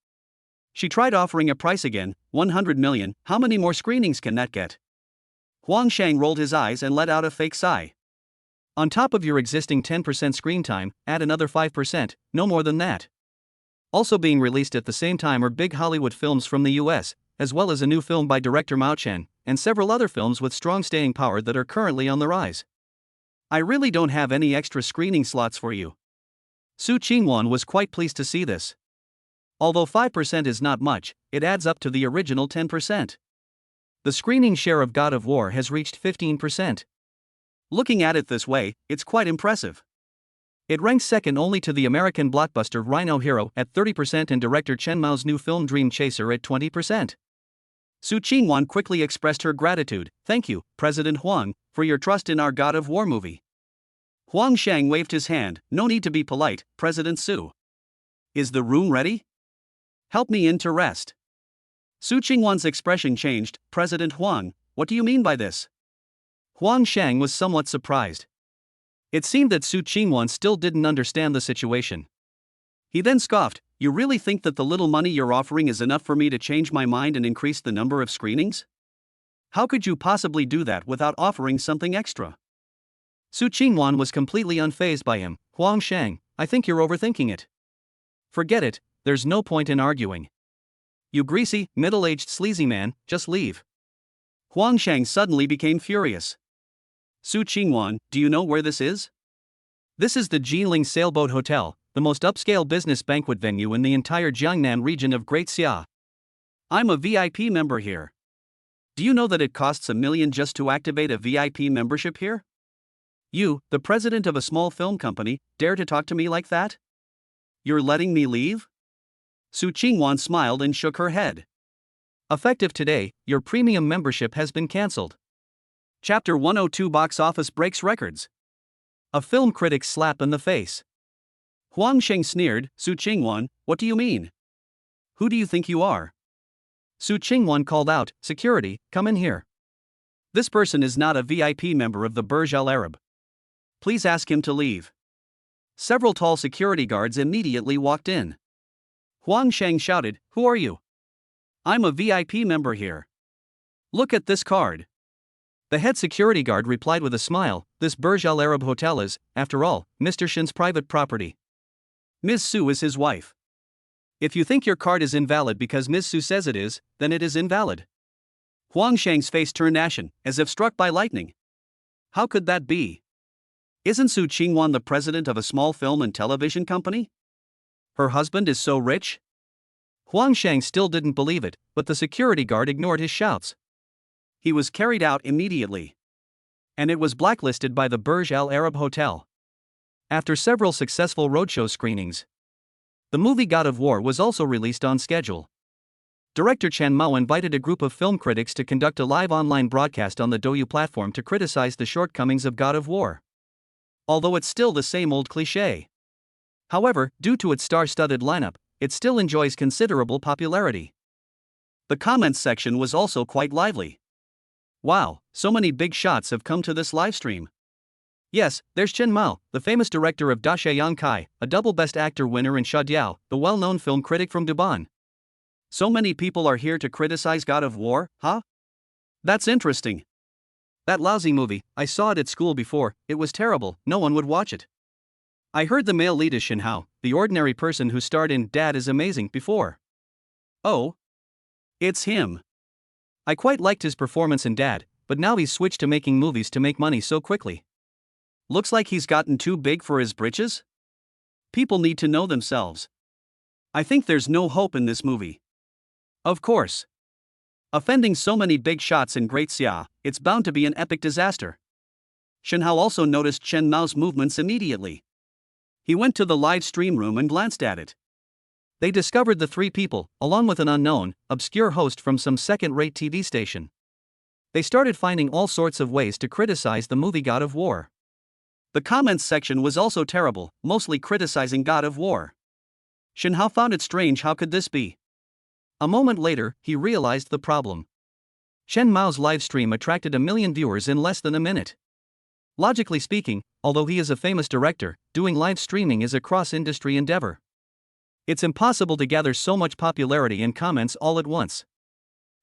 She tried offering a price again, 100 million, how many more screenings can that get? Huang Shang rolled his eyes and let out a fake sigh. On top of your existing 10% screen time, add another 5%, no more than that. Also being released at the same time are big Hollywood films from the US, as well as a new film by director Mao Chen, and several other films with strong staying power that are currently on the rise. I really don't have any extra screening slots for you. Su Qingwan was quite pleased to see this. Although 5% is not much, it adds up to the original 10%. The screening share of God of War has reached 15%. Looking at it this way, it's quite impressive. It ranks second only to the American blockbuster Rhino Hero at 30% and director Chen Mao's new film Dream Chaser at 20%. Su Qingwan quickly expressed her gratitude, thank you, President Huang, for your trust in our God of War movie. Huang Shang waved his hand, no need to be polite, President Su. Is the room ready? Help me in to rest. Su Qingwan's expression changed. President Huang, what do you mean by this? Huang Shang was somewhat surprised. It seemed that Su Qingwan still didn't understand the situation. He then scoffed, you really think that the little money you're offering is enough for me to change my mind and increase the number of screenings? How could you possibly do that without offering something extra? Su Qingwan was completely unfazed by him. Huang Shang, I think you're overthinking it. Forget it, there's no point in arguing. You greasy, middle-aged sleazy man, just leave. Huang Shang suddenly became furious. Su Qingwan, do you know where this is? This is the Jinling Sailboat Hotel, the most upscale business banquet venue in the entire Jiangnan region of Great Xia. I'm a VIP member here. Do you know that it costs $1 million just to activate a VIP membership here? You, the president of a small film company, dare to talk to me like that? You're letting me leave? Su Qingwan smiled and shook her head. Effective today, your premium membership has been cancelled. Chapter 102 Box Office Breaks Records. A film critic's slap in the face. Huang Sheng sneered, Su Qingwan, what do you mean? Who do you think you are? Su Qingwan called out, security, come in here. This person is not a VIP member of the Burj Al Arab. Please ask him to leave. Several tall security guards immediately walked in. Huang Sheng shouted, who are you? I'm a VIP member here. Look at this card. The head security guard replied with a smile, this Burj Al Arab hotel is, after all, Mr. Shin's private property. Ms. Su is his wife. If you think your card is invalid because Ms. Su says it is, then it is invalid. Huang Sheng's face turned ashen, as if struck by lightning. How could that be? Isn't Su Qingwan the president of a small film and television company? Her husband is so rich? Huang Sheng still didn't believe it, but the security guard ignored his shouts. He was carried out immediately. And it was blacklisted by the Burj Al Arab Hotel. After several successful roadshow screenings, the movie God of War was also released on schedule. Director Chen Mao invited a group of film critics to conduct a live online broadcast on the Douyu platform to criticize the shortcomings of God of War. Although it's still the same old cliché. However, due to its star-studded lineup, it still enjoys considerable popularity. The comments section was also quite lively. Wow, so many big shots have come to this livestream. Yes, there's Chen Mao, the famous director of Da Yang Kai, a double Best Actor winner, and Xia Diao, the well-known film critic from Dubon. So many people are here to criticize God of War, huh? That's interesting. That lousy movie, I saw it at school before, it was terrible, no one would watch it. I heard the male lead is Shin Hao, the ordinary person who starred in Dad is Amazing before. Oh? It's him. I quite liked his performance in Dad, but now he's switched to making movies to make money so quickly. Looks like he's gotten too big for his britches? People need to know themselves. I think there's no hope in this movie. Of course. Offending so many big shots in Great Xia, it's bound to be an epic disaster. Shen Hao also noticed Chen Mao's movements immediately. He went to the live stream room and glanced at it. They discovered the three people, along with an unknown, obscure host from some second-rate TV station. They started finding all sorts of ways to criticize the movie God of War. The comments section was also terrible, mostly criticizing God of War. Shen Hao found it strange, how could this be? A moment later, he realized the problem. Chen Mao's live stream attracted 1 million viewers in less than a minute. Logically speaking, although he is a famous director, doing live streaming is a cross-industry endeavor. It's impossible to gather so much popularity and comments all at once.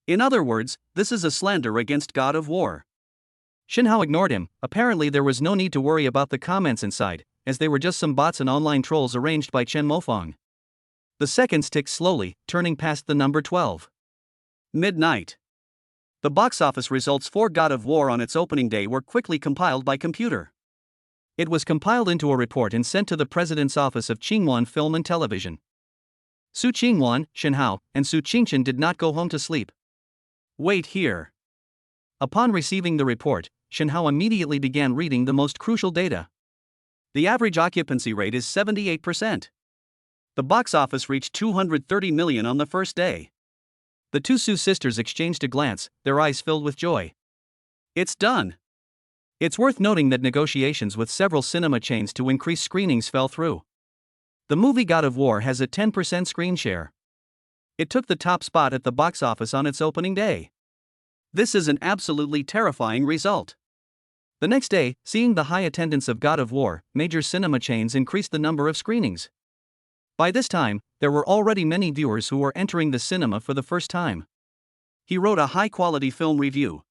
In other words, this is a slander against God of War. Shin Hao ignored him. Apparently there was no need to worry about the comments inside, as they were just some bots and online trolls arranged by Chen Mofang. The seconds ticked slowly, turning past the number 12. Midnight. The box office results for God of War on its opening day were quickly compiled by computer. It was compiled into a report and sent to the President's Office of Qingwan Film and Television. Su Qingwan, Shin Hao, and Su Qingchen did not go home to sleep. Wait here. Upon receiving the report, Shin Hao immediately began reading the most crucial data. The average occupancy rate is 78%. The box office reached 230 million on the first day. The two Su sisters exchanged a glance, their eyes filled with joy. It's done. It's worth noting that negotiations with several cinema chains to increase screenings fell through. The movie God of War has a 10% screen share. It took the top spot at the box office on its opening day. This is an absolutely terrifying result. The next day, seeing the high attendance of God of War, major cinema chains increased the number of screenings. By this time, there were already many viewers who were entering the cinema for the first time. He wrote a high-quality film review.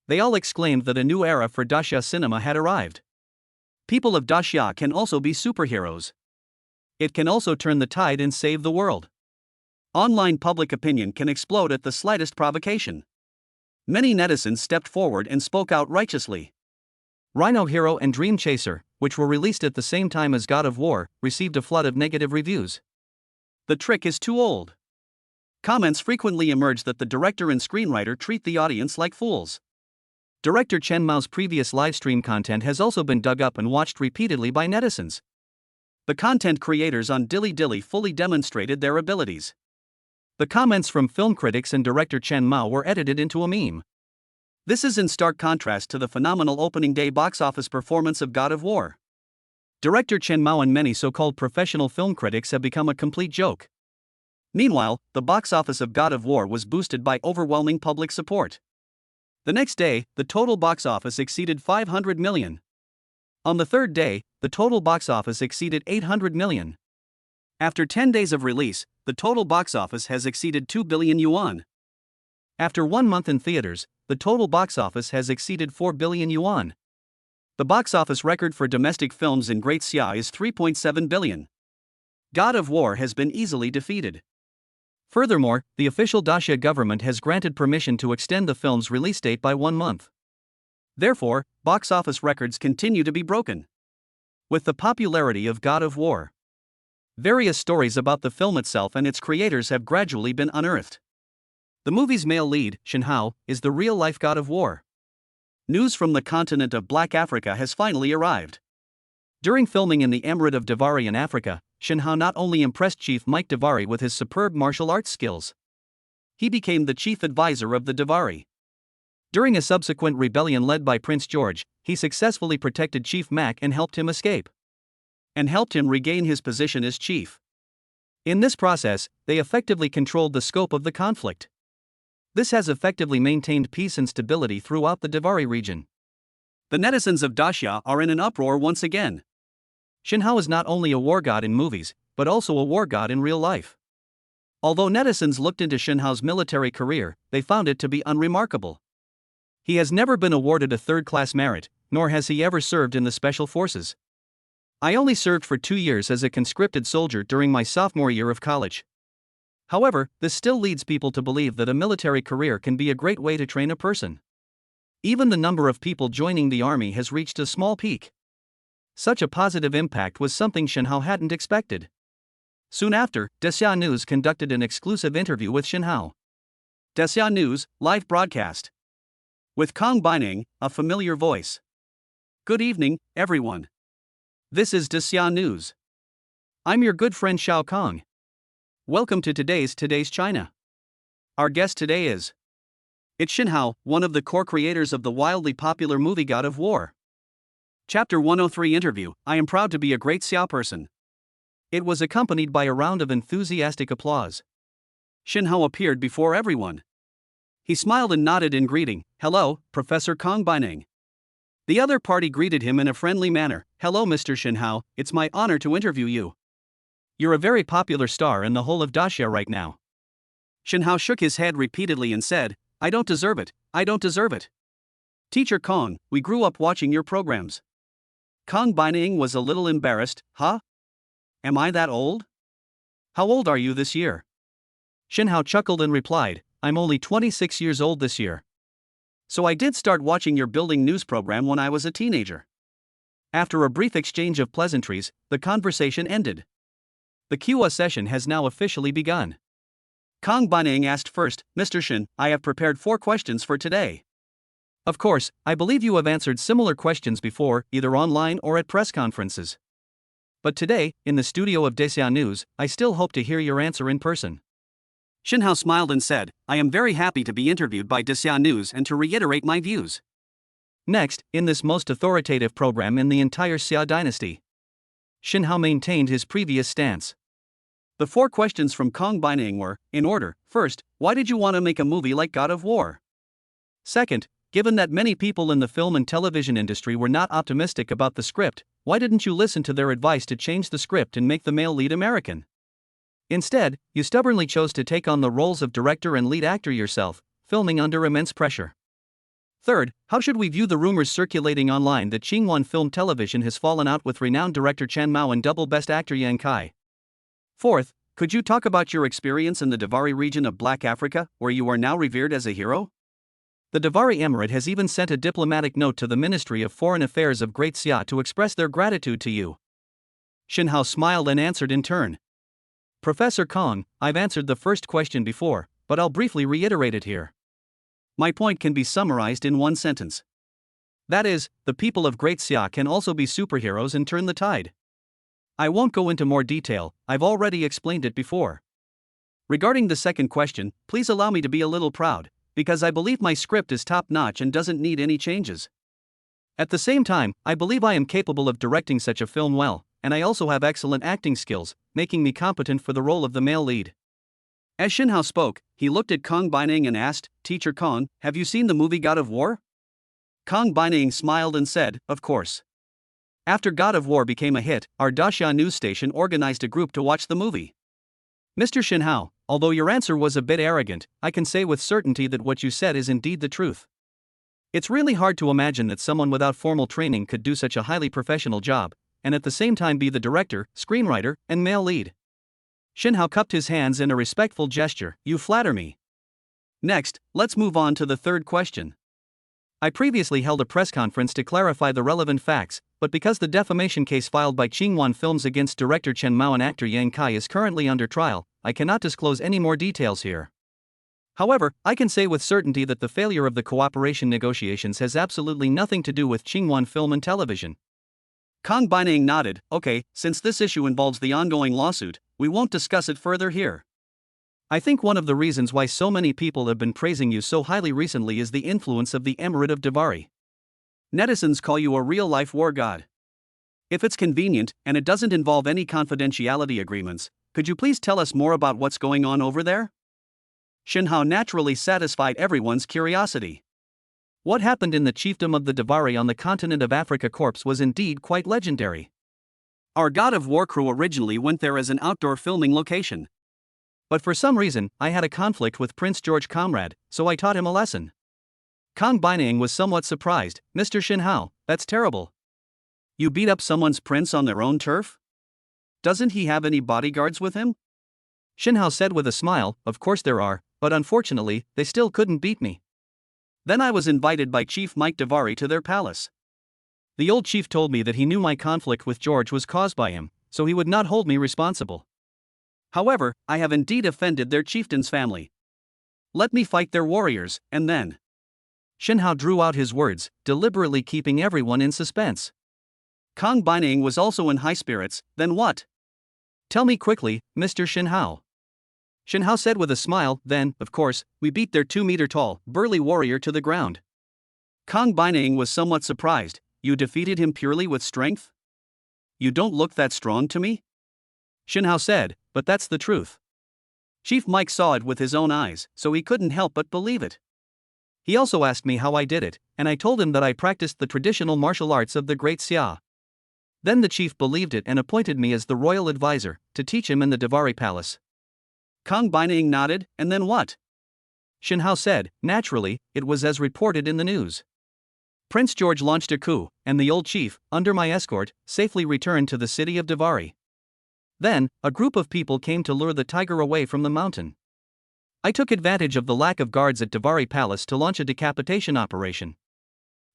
They all exclaimed that a new era for Daxia cinema had arrived. People of Daxia can also be superheroes. It can also turn the tide and save the world. Online public opinion can explode at the slightest provocation. Many netizens stepped forward and spoke out righteously. Rhino Hero and Dream Chaser, which were released at the same time as God of War, received a flood of negative reviews. The trick is too old. Comments frequently emerge that the director and screenwriter treat the audience like fools. Director Chen Mao's previous livestream content has also been dug up and watched repeatedly by netizens. The content creators on Dilly fully demonstrated their abilities. The comments from film critics and director Chen Mao were edited into a meme. This is in stark contrast to the phenomenal opening day box office performance of God of War. Director Chen Mao and many so-called professional film critics have become a complete joke. Meanwhile, the box office of God of War was boosted by overwhelming public support. The next day, the total box office exceeded 500 million. On the third day, the total box office exceeded 800 million. After 10 days of release, the total box office has exceeded 2 billion yuan. After 1 month in theaters, the total box office has exceeded 4 billion yuan. The box office record for domestic films in Great Xia is 3.7 billion. God of War has been easily defeated. Furthermore, the official Daxia government has granted permission to extend the film's release date by 1 month. Therefore, box office records continue to be broken. With the popularity of God of War, various stories about the film itself and its creators have gradually been unearthed. The movie's male lead, Shen Hao, is the real-life God of War. News from the continent of Black Africa has finally arrived. During filming in the Emirate of Davari in Africa, Shen Hao not only impressed Chief Mike Davari with his superb martial arts skills, he became the chief advisor of the Davari. During a subsequent rebellion led by Prince George, he successfully protected Chief Mac and helped him escape. And helped him regain his position as chief. In this process, they effectively controlled the scope of the conflict. This has effectively maintained peace and stability throughout the Davari region. The netizens of Daxia are in an uproar once again. Shen Hao is not only a war god in movies, but also a war god in real life. Although netizens looked into Shen Hao's military career, they found it to be unremarkable. He has never been awarded a third-class merit, nor has he ever served in the special forces. I only served for 2 years as a conscripted soldier during my sophomore year of college. However, this still leads people to believe that a military career can be a great way to train a person. Even the number of people joining the army has reached a small peak. Such a positive impact was something Shen Hao hadn't expected. Soon after, Daxia News conducted an exclusive interview with Shen Hao. Daxia News, live broadcast. With Kong Bining, a familiar voice. Good evening, everyone. This is Daxia News. I'm your good friend Shao Kong. Welcome to today's China. Our guest today is Shen Hao, one of the core creators of the wildly popular movie God of War. Chapter 103 interview. I am proud to be a great Xiao person. It was accompanied by a round of enthusiastic applause. Shen Hao appeared before everyone. He smiled and nodded in greeting. Hello, Professor Kong Bining. The other party greeted him in a friendly manner. Hello, Mr. Shen Hao, it's my honor to interview you. You're a very popular star in the whole of Daxia right now. Shen Hao shook his head repeatedly and said, I don't deserve it, I don't deserve it. Teacher Kong, we grew up watching your programs. Kong Bining was a little embarrassed. Huh? Am I that old? How old are you this year? Shen Hao chuckled and replied, I'm only 26 years old this year. So I did start watching your building news program when I was a teenager. After a brief exchange of pleasantries, the conversation ended. The Q&A session has now officially begun. Kong Bining asked first, Mr. Shen, I have prepared 4 questions for today. Of course, I believe you have answered similar questions before, either online or at press conferences. But today, in the studio of Daxia News, I still hope to hear your answer in person. Shen Hao smiled and said, I am very happy to be interviewed by Daxia News and to reiterate my views. Next, in this most authoritative program in the entire Xia dynasty, Shen Hao maintained his previous stance. The 4 questions from Kong Binang were, in order: first, why did you want to make a movie like God of War? Second, given that many people in the film and television industry were not optimistic about the script, why didn't you listen to their advice to change the script and make the male lead American? Instead, you stubbornly chose to take on the roles of director and lead actor yourself, filming under immense pressure. Third, how should we view the rumors circulating online that Qingwan Film Television has fallen out with renowned director Chan Mao and double best actor Yang Kai? Fourth, could you talk about your experience in the Davari region of Black Africa, where you are now revered as a hero? The Davari Emirate has even sent a diplomatic note to the Ministry of Foreign Affairs of Great Xia to express their gratitude to you. Xin Hao smiled and answered in turn. Professor Kong, I've answered the first question before, but I'll briefly reiterate it here. My point can be summarized in one sentence. That is, the people of Great Xia can also be superheroes and turn the tide. I won't go into more detail, I've already explained it before. Regarding the second question, please allow me to be a little proud, because I believe my script is top-notch and doesn't need any changes. At the same time, I believe I am capable of directing such a film well, and I also have excellent acting skills, making me competent for the role of the male lead. As Xin Hao spoke, he looked at Kong Binang and asked, Teacher Kong, have you seen the movie God of War? Kong Binang smiled and said, of course. After God of War became a hit, our Daxia news station organized a group to watch the movie. Mr. Xin Hao, although your answer was a bit arrogant, I can say with certainty that what you said is indeed the truth. It's really hard to imagine that someone without formal training could do such a highly professional job, and at the same time be the director, screenwriter, and male lead. Xin Hao cupped his hands in a respectful gesture. You flatter me. Next, let's move on to the third question. I previously held a press conference to clarify the relevant facts, but because the defamation case filed by Qingwan Films against director Chen Mao and actor Yang Kai is currently under trial, I cannot disclose any more details here. However, I can say with certainty that the failure of the cooperation negotiations has absolutely nothing to do with Qingwan Film and Television. Kong Binang nodded. Okay, since this issue involves the ongoing lawsuit, we won't discuss it further here. I think one of the reasons why so many people have been praising you so highly recently is the influence of the Emirate of Davari. Netizens call you a real-life war god. If it's convenient, and it doesn't involve any confidentiality agreements, could you please tell us more about what's going on over there? Xin Hao naturally satisfied everyone's curiosity. What happened in the chiefdom of the Davari on the continent of Africa Corps was indeed quite legendary. Our God of War crew originally went there as an outdoor filming location. But for some reason, I had a conflict with Prince George Comrade, so I taught him a lesson. Kong Binang was somewhat surprised. Mr. Xin Hao, that's terrible. You beat up someone's prince on their own turf? Doesn't he have any bodyguards with him? Xin Hao said with a smile, of course there are, but unfortunately, they still couldn't beat me. Then I was invited by Chief Mike Davari to their palace. The old chief told me that he knew my conflict with George was caused by him, so he would not hold me responsible. However, I have indeed offended their chieftain's family. Let me fight their warriors, and then. Xin Hao drew out his words, deliberately keeping everyone in suspense. Kong Binang was also in high spirits. Then what? Tell me quickly, Mr. Xin Hao. Xin Hao said with a smile. Then, of course, we beat their 2-meter-tall, burly warrior to the ground. Kong Binang was somewhat surprised. You defeated him purely with strength? You don't look that strong to me? Xin Hao said, but that's the truth. Chief Mike saw it with his own eyes, so he couldn't help but believe it. He also asked me how I did it, and I told him that I practiced the traditional martial arts of the Great Xia. Then the chief believed it and appointed me as the royal advisor, to teach him in the Davari palace. Kong Binang nodded. And then what? Xin Hao said, naturally, it was as reported in the news. Prince George launched a coup, and the old chief, under my escort, safely returned to the city of Davari. Then, a group of people came to lure the tiger away from the mountain. I took advantage of the lack of guards at Davari Palace to launch a decapitation operation.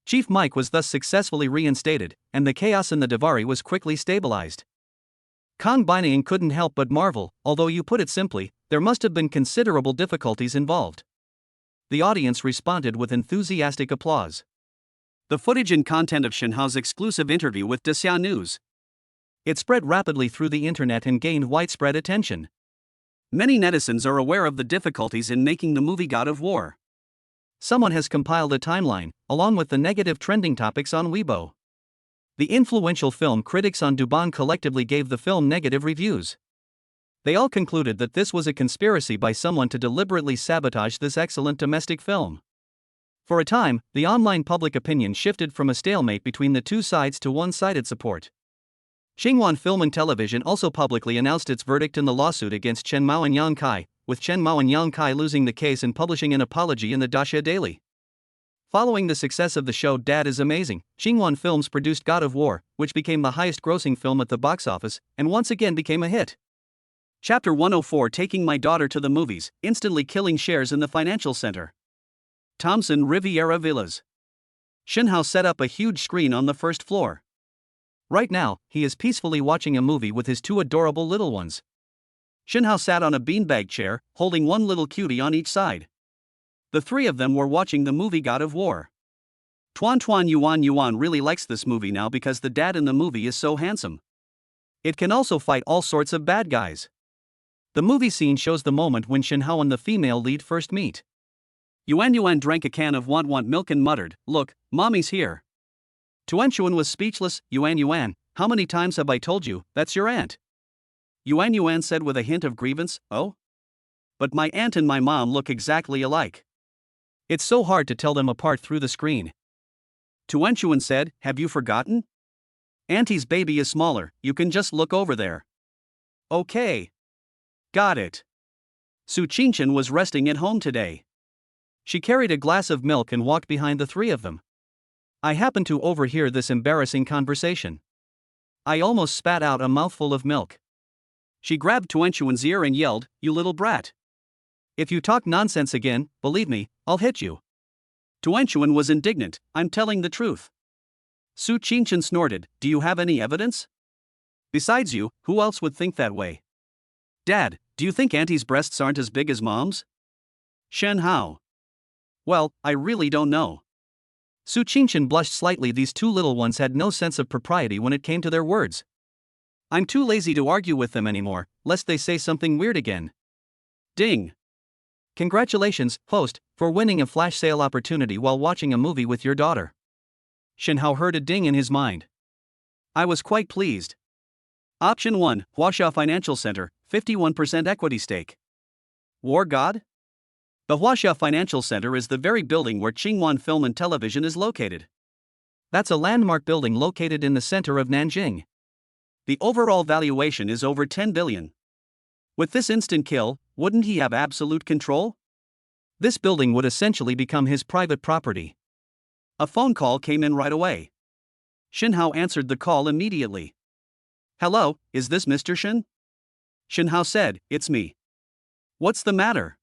Chief Mike was thus successfully reinstated, and the chaos in the Davari was quickly stabilized. Kong Binang couldn't help but marvel. Although you put it simply, there must have been considerable difficulties involved. The audience responded with enthusiastic applause. The footage and content of Xin Hao's exclusive interview with Daxia News. It spread rapidly through the internet and gained widespread attention. Many netizens are aware of the difficulties in making the movie God of War. Someone has compiled a timeline, along with the negative trending topics on Weibo. The influential film critics on Douban collectively gave the film negative reviews. They all concluded that this was a conspiracy by someone to deliberately sabotage this excellent domestic film. For a time, the online public opinion shifted from a stalemate between the two sides to one-sided support. Xinhuan Film and Television also publicly announced its verdict in the lawsuit against Chen Mao and Yang Kai, with Chen Mao and Yang Kai losing the case and publishing an apology in the Daxia Daily. Following the success of the show Dad is Amazing, Xinhuan Films produced God of War, which became the highest-grossing film at the box office, and once again became a hit. Chapter 104: Taking my daughter to the movies, instantly killing shares in the financial center. Thomson Riviera Villas. Xinhao set up a huge screen on the first floor. Right now, he is peacefully watching a movie with his two adorable little ones. Xinhao sat on a beanbag chair, holding one little cutie on each side. The three of them were watching the movie God of War. Tuan Yuan really likes this movie now because the dad in the movie is so handsome. It can also fight all sorts of bad guys. The movie scene shows the moment when Xinhao and the female lead first meet. Yuan drank a can of want milk and muttered, "Look, mommy's here." Tuan was speechless. Yuan, how many times have I told you, that's your aunt? Yuan said with a hint of grievance, "Oh? But my aunt and my mom look exactly alike. It's so hard to tell them apart through the screen." Tuan said, "Have you forgotten? Auntie's baby is smaller, you can just look over there." "Okay. Got it." Su Qingshan was resting at home today. She carried a glass of milk and walked behind the three of them. I happened to overhear this embarrassing conversation. I almost spat out a mouthful of milk. She grabbed Tuan's ear and yelled, "You little brat. If you talk nonsense again, believe me, I'll hit you." Tuan was indignant, "I'm telling the truth." Su Qingshan snorted, "Do you have any evidence? Besides you, who else would think that way? Dad, do you think Auntie's breasts aren't as big as Mom's?" Xinhao. "Well, I really don't know." Su Qingshan blushed slightly. These two little ones had no sense of propriety when it came to their words. I'm too lazy to argue with them anymore, lest they say something weird again. Ding. Congratulations, host, for winning a flash sale opportunity while watching a movie with your daughter. Xinhao heard a ding in his mind. I was quite pleased. Option 1, Huaxia Financial Center, 51% equity stake. War God? The Huaxia Financial Center is the very building where Xinhuan Film and Television is located. That's a landmark building located in the center of Nanjing. The overall valuation is over 10 billion. With this instant kill, wouldn't he have absolute control? This building would essentially become his private property. A phone call came in right away. Xinhao answered the call immediately. "Hello, is this Mr. Shen?" Xinhao said, "It's me." "What's the matter?"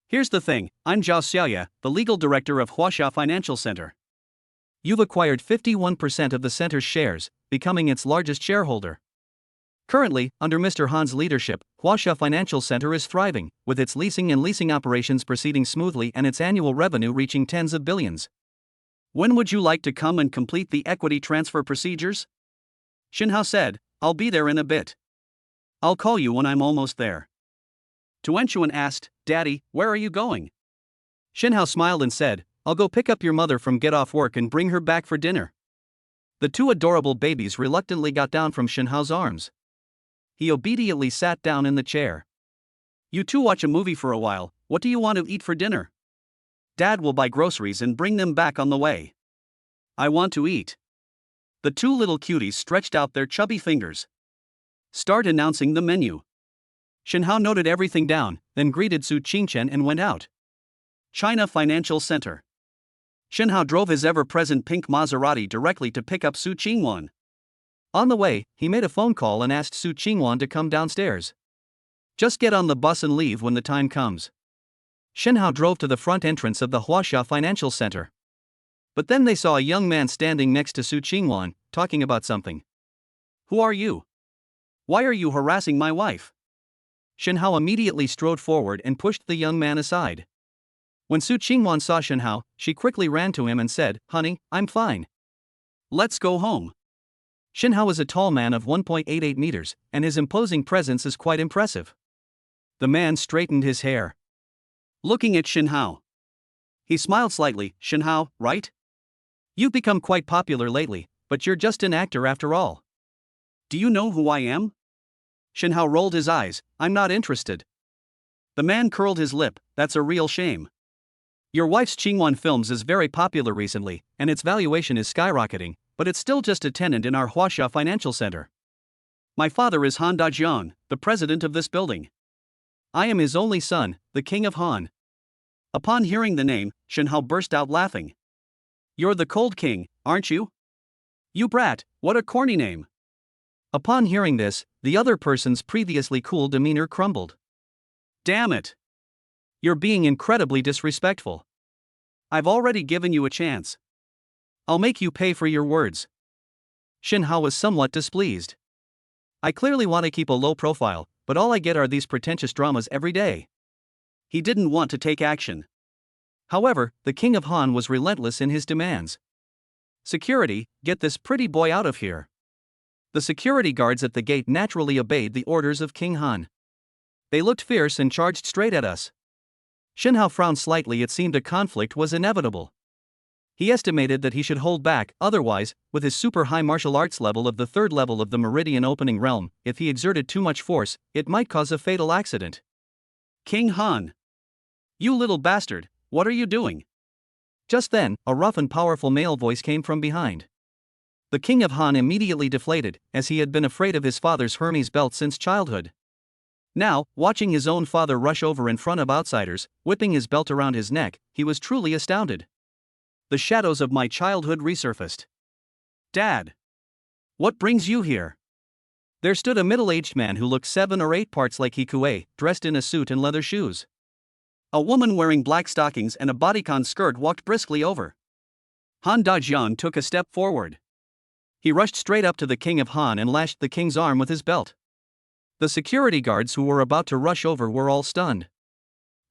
"Here's the thing, I'm Zhao Xiaoya, the legal director of Huaxia Financial Center." You've acquired 51% of the center's shares, becoming its largest shareholder. Currently, under Mr. Han's leadership, Huaxia Financial Center is thriving, with its leasing and leasing operations proceeding smoothly and its annual revenue reaching tens of billions. "When would you like to come and complete the equity transfer procedures?" Xinhao said, "I'll be there in a bit. I'll call you when I'm almost there." Tuan asked, "Daddy, where are you going?" Xinhao smiled and said, "I'll go pick up your mother from get off work and bring her back for dinner." The two adorable babies reluctantly got down from Xinhao's arms. He obediently sat down in the chair. "You two watch a movie for a while, what do you want to eat for dinner?" "Dad will buy groceries and bring them back on the way." "I want to eat." The two little cuties stretched out their chubby fingers. "Start announcing the menu." Xinhao noted everything down, then greeted Su Qingshan and went out. China Financial Center. Xinhao drove his ever-present pink Maserati directly to pick up Su Qingshan. On the way, he made a phone call and asked Su Qingshan to come downstairs. Just get on the bus and leave when the time comes. Xinhao drove to the front entrance of the Huaxia Financial Center. But then they saw a young man standing next to Su Qingshan, talking about something. "Who are you? Why are you harassing my wife?" Xinhao immediately strode forward and pushed the young man aside. When Su Qingshan saw Xinhao, she quickly ran to him and said, "Honey, I'm fine. Let's go home." Xinhao is a tall man of 1.88 meters, and his imposing presence is quite impressive. The man straightened his hair. Looking at Xinhao, he smiled slightly. "Xinhao, right? You've become quite popular lately, but you're just an actor after all." "Do you know who I am?" Shen Hao rolled his eyes. I'm not interested. The man curled his lip. That's a real shame. Your wife's Qingwan Films is very popular recently, and its valuation is skyrocketing, but it's still just a tenant in our Huaxia Financial Center. My father is Han Dajiang, the president of this building. I am his only son, the king of Han. Upon hearing the name, Shen Hao burst out laughing. You're the Cold King, aren't you? You brat, what a corny name. Upon hearing this, the other person's previously cool demeanor crumbled. Damn it. You're being incredibly disrespectful. I've already given you a chance. I'll make you pay for your words. Shen Hao was somewhat displeased. I clearly want to keep a low profile, but all I get are these pretentious dramas every day. He didn't want to take action. However, the king of Han was relentless in his demands. Security, get this pretty boy out of here. The security guards at the gate naturally obeyed the orders of King Han. They looked fierce and charged straight at us. Shen Hao frowned slightly. It seemed a conflict was inevitable. He estimated that he should hold back, otherwise, with his super high martial arts level of the third level of the Meridian Opening Realm, if he exerted too much force, it might cause a fatal accident. King Han. You little bastard, what are you doing? Just then, a rough and powerful male voice came from behind. The king of Han immediately deflated, as he had been afraid of his father's Hermes belt since childhood. Now, watching his own father rush over in front of outsiders, whipping his belt around his neck, he was truly astounded. The shadows of my childhood resurfaced. Dad! What brings you here? There stood a middle-aged man who looked 7 or 8 parts like Hikue, dressed in a suit and leather shoes. A woman wearing black stockings and a bodycon skirt walked briskly over. Han Dajiang took a step forward. He rushed straight up to the king of Han and lashed the king's arm with his belt. The security guards who were about to rush over were all stunned.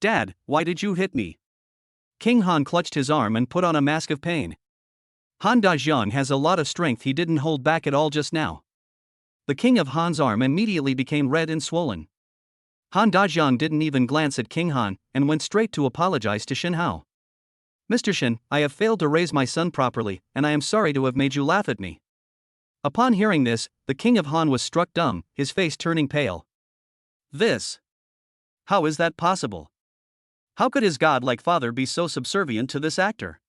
Dad, why did you hit me? King Han clutched his arm and put on a mask of pain. Han Dajiang has a lot of strength. He didn't hold back at all just now. The king of Han's arm immediately became red and swollen. Han Dajiang didn't even glance at King Han, and went straight to apologize to Shen Hao. Mr. Shen, I have failed to raise my son properly, and I am sorry to have made you laugh at me. Upon hearing this, the king of Han was struck dumb, his face turning pale. This. How is that possible? How could his godlike father be so subservient to this actor?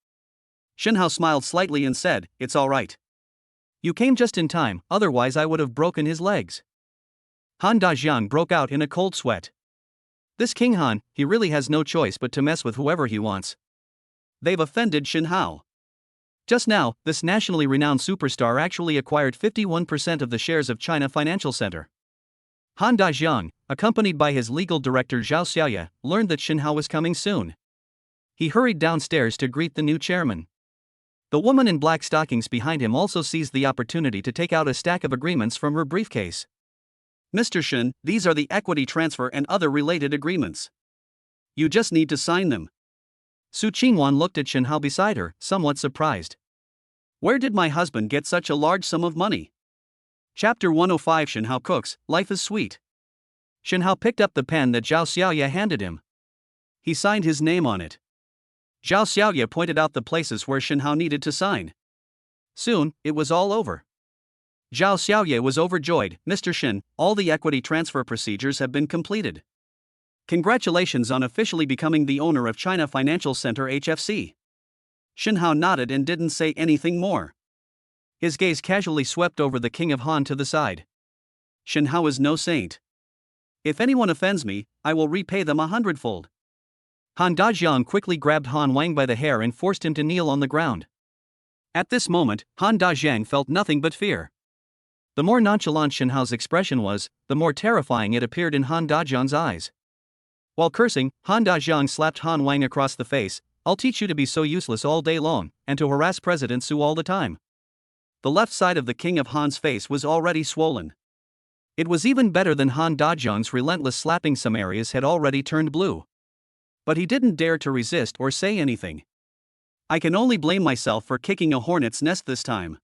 Shen Hao smiled slightly and said, It's all right. You came just in time, otherwise I would have broken his legs. Han Dajiang broke out in a cold sweat. This King Han, he really has no choice but to mess with whoever he wants. They've offended Shen Hao. Just now, this nationally renowned superstar actually acquired 51% of the shares of China Financial Center. Han Dajiang, accompanied by his legal director Zhao Xiaoye, learned that Shen Hao was coming soon. He hurried downstairs to greet the new chairman. The woman in black stockings behind him also seized the opportunity to take out a stack of agreements from her briefcase. Mr. Shen, these are the equity transfer and other related agreements. You just need to sign them. Su Qingwan looked at Shen Hao beside her, somewhat surprised. Where did my husband get such a large sum of money? Chapter 105 Shen Hao cooks, life is sweet. Shen Hao picked up the pen that Zhao Xiaoye handed him. He signed his name on it. Zhao Xiaoye pointed out the places where Shen Hao needed to sign. Soon, it was all over. Zhao Xiaoye was overjoyed. Mr. Shen, all the equity transfer procedures have been completed. Congratulations on officially becoming the owner of China Financial Center HFC. Shen Hao nodded and didn't say anything more. His gaze casually swept over the king of Han to the side. Shen Hao is no saint. If anyone offends me, I will repay them 100-fold. Han Dajiang quickly grabbed Han Wang by the hair and forced him to kneel on the ground. At this moment, Han Dajiang felt nothing but fear. The more nonchalant Shen Hao's expression was, the more terrifying it appeared in Han Dajiang's eyes. While cursing, Han Dajiang slapped Han Wang across the face. I'll teach you to be so useless all day long, and to harass President Su all the time. The left side of the king of Han's face was already swollen. It was even better than Han Dajiang's relentless slapping. Some areas had already turned blue. But he didn't dare to resist or say anything. I can only blame myself for kicking a hornet's nest this time.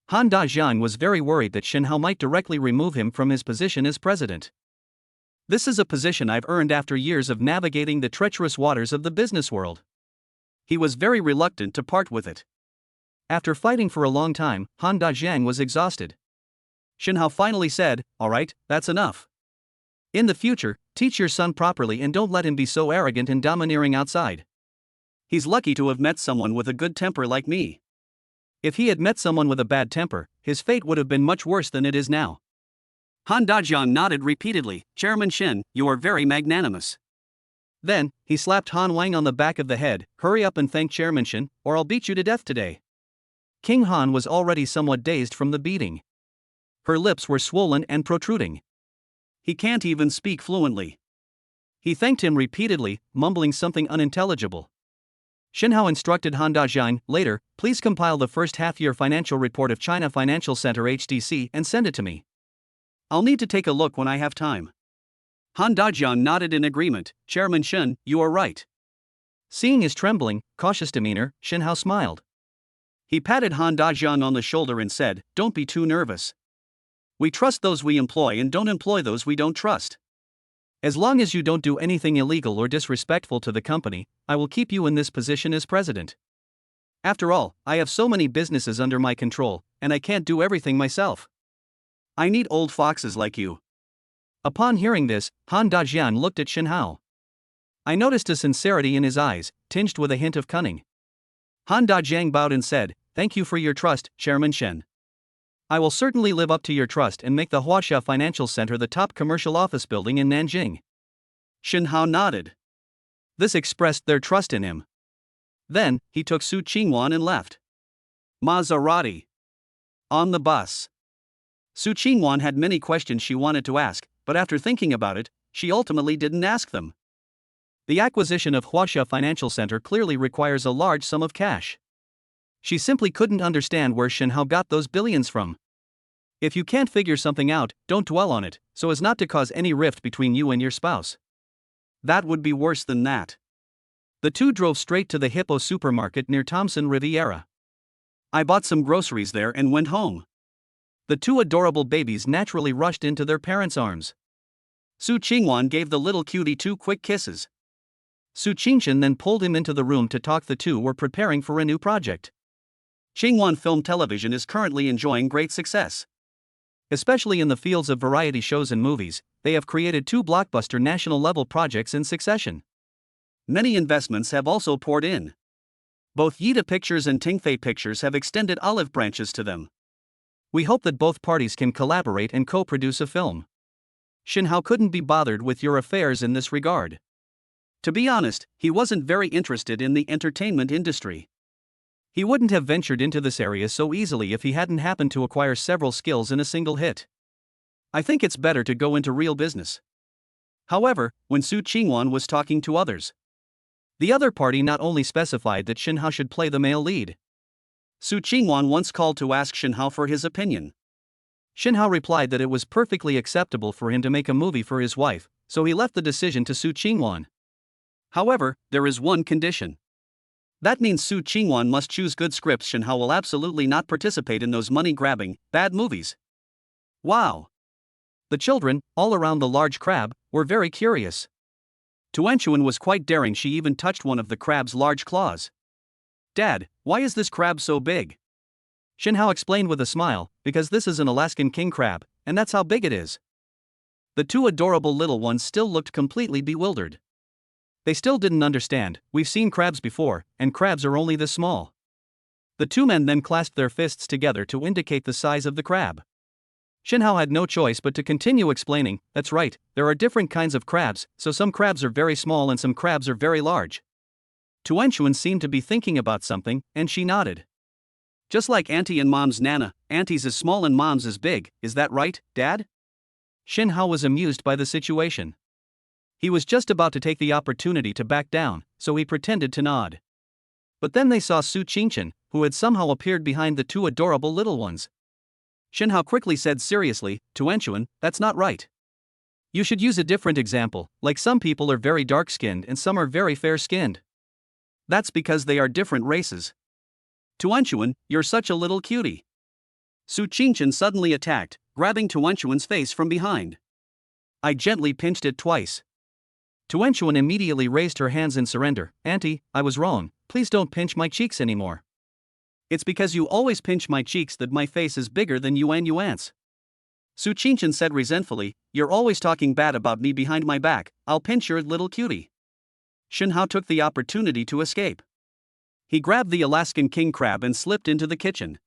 Han Dajiang was very worried that Shen Hao might directly remove him from his position as president. This is a position I've earned after years of navigating the treacherous waters of the business world. He was very reluctant to part with it. After fighting for a long time, Han Dajiang was exhausted. Shin Hao finally said, "Alright, that's enough. In the future, teach your son properly and don't let him be so arrogant and domineering outside. He's lucky to have met someone with a good temper like me." If he had met someone with a bad temper, his fate would have been much worse than it is now. Han Dajiang nodded repeatedly. "Chairman Shin, you are very magnanimous." Then, he slapped Han Wang on the back of the head. "Hurry up and thank Chairman Shin, or I'll beat you to death today." King Han was already somewhat dazed from the beating. Her lips were swollen and protruding. He can't even speak fluently. He thanked him repeatedly, mumbling something unintelligible. Shin Hao instructed Han Dajiang, "Later, please compile the first half-year financial report of China Financial Center HDC and send it to me. I'll need to take a look when I have time." Han Dajiang nodded in agreement. "Chairman Shin, you are right." Seeing his trembling, cautious demeanor, Shin Hao smiled. He patted Han Dajiang on the shoulder and said, "Don't be too nervous. We trust those we employ and don't employ those we don't trust. As long as you don't do anything illegal or disrespectful to the company, I will keep you in this position as president. After all, I have so many businesses under my control, and I can't do everything myself. I need old foxes like you." Upon hearing this, Han Dajiang looked at Shin Hao. I noticed a sincerity in his eyes, tinged with a hint of cunning. Han Dajiang bowed and said, "Thank you for your trust, Chairman Shen. I will certainly live up to your trust and make the Huaxia Financial Center the top commercial office building in Nanjing." Shin Hao nodded. This expressed their trust in him. Then, he took Su Qingwan and left. Maserati. On the bus. Su Qingwan had many questions she wanted to ask, but after thinking about it, she ultimately didn't ask them. The acquisition of Huaxia Financial Center clearly requires a large sum of cash. She simply couldn't understand where Shin Hao got those billions from. If you can't figure something out, don't dwell on it, so as not to cause any rift between you and your spouse. That would be worse than that. The two drove straight to the Hippo supermarket near Thompson Riviera. I bought some groceries there and went home. The two adorable babies naturally rushed into their parents' arms. Su Qingwan gave the little cutie 2 quick kisses. Su Qingchen then pulled him into the room to talk. The two were preparing for a new project. Qingwan Film Television is currently enjoying great success. Especially in the fields of variety shows and movies, they have created 2 blockbuster national-level projects in succession. Many investments have also poured in. Both Yida Pictures and Tingfei Pictures have extended olive branches to them. We hope that both parties can collaborate and co-produce a film. Shin Hao couldn't be bothered with your affairs in this regard. To be honest, he wasn't very interested in the entertainment industry. He wouldn't have ventured into this area so easily if he hadn't happened to acquire several skills in a single hit. I think it's better to go into real business. However, when Su Qingwan was talking to others, the other party not only specified that Shin Hao should play the male lead. Su Qingwan once called to ask Shin Hao for his opinion. Shin Hao replied that it was perfectly acceptable for him to make a movie for his wife, so he left the decision to Su Qingwan. However, there is one condition. That means Su Qingwan must choose good scripts. Shin Hao will absolutely not participate in those money-grabbing, bad movies. Wow! The children, all around the large crab, were very curious. Tuanchuan was quite daring. She even touched one of the crab's large claws. "Dad, why is this crab so big?" Shin Hao explained with a smile, "Because this is an Alaskan king crab, and that's how big it is." The 2 adorable little ones still looked completely bewildered. They still didn't understand. "We've seen crabs before, and crabs are only this small." The 2 men then clasped their fists together to indicate the size of the crab. Shin Hao had no choice but to continue explaining, "That's right, there are different kinds of crabs, so some crabs are very small and some crabs are very large." Tuanchuan seemed to be thinking about something, and she nodded. "Just like Auntie and Mom's Nana, Auntie's is small and Mom's is big, is that right, Dad?" Shin Hao was amused by the situation. He was just about to take the opportunity to back down, so he pretended to nod. But then they saw Su Qingchen, who had somehow appeared behind the 2 adorable little ones. Shin Hao quickly said seriously, "Tuanchuan, that's not right. You should use a different example, like some people are very dark-skinned and some are very fair-skinned." "That's because they are different races. Tuanchuan, you're such a little cutie." Su Qingchen suddenly attacked, grabbing Tuanchuan's face from behind. I gently pinched it twice. Tuanchuan immediately raised her hands in surrender. "Auntie, I was wrong, please don't pinch my cheeks anymore." "It's because you always pinch my cheeks that my face is bigger than Yuan's." Su Qingshan said resentfully, "You're always talking bad about me behind my back, I'll pinch your little cutie." Shen Hao took the opportunity to escape. He grabbed the Alaskan king crab and slipped into the kitchen.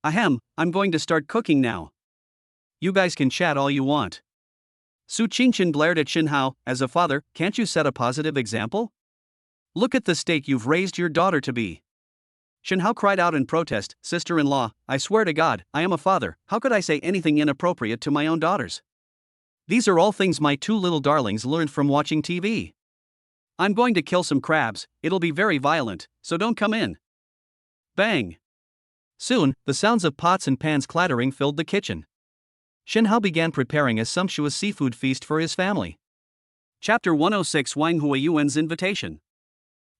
"Ahem, I'm going to start cooking now. You guys can chat all you want." Su Qingshan glared at Shen Hao. "As a father, can't you set a positive example? Look at the state you've raised your daughter to be." Shen Hao cried out in protest, "Sister-in-law, I swear to God, I am a father, how could I say anything inappropriate to my own daughters? These are all things my two little darlings learned from watching TV. I'm going to kill some crabs, it'll be very violent, so don't come in." Bang! Soon, the sounds of pots and pans clattering filled the kitchen. Shen Hao began preparing a sumptuous seafood feast for his family. Chapter 106: Wang Huiyuan's Invitation.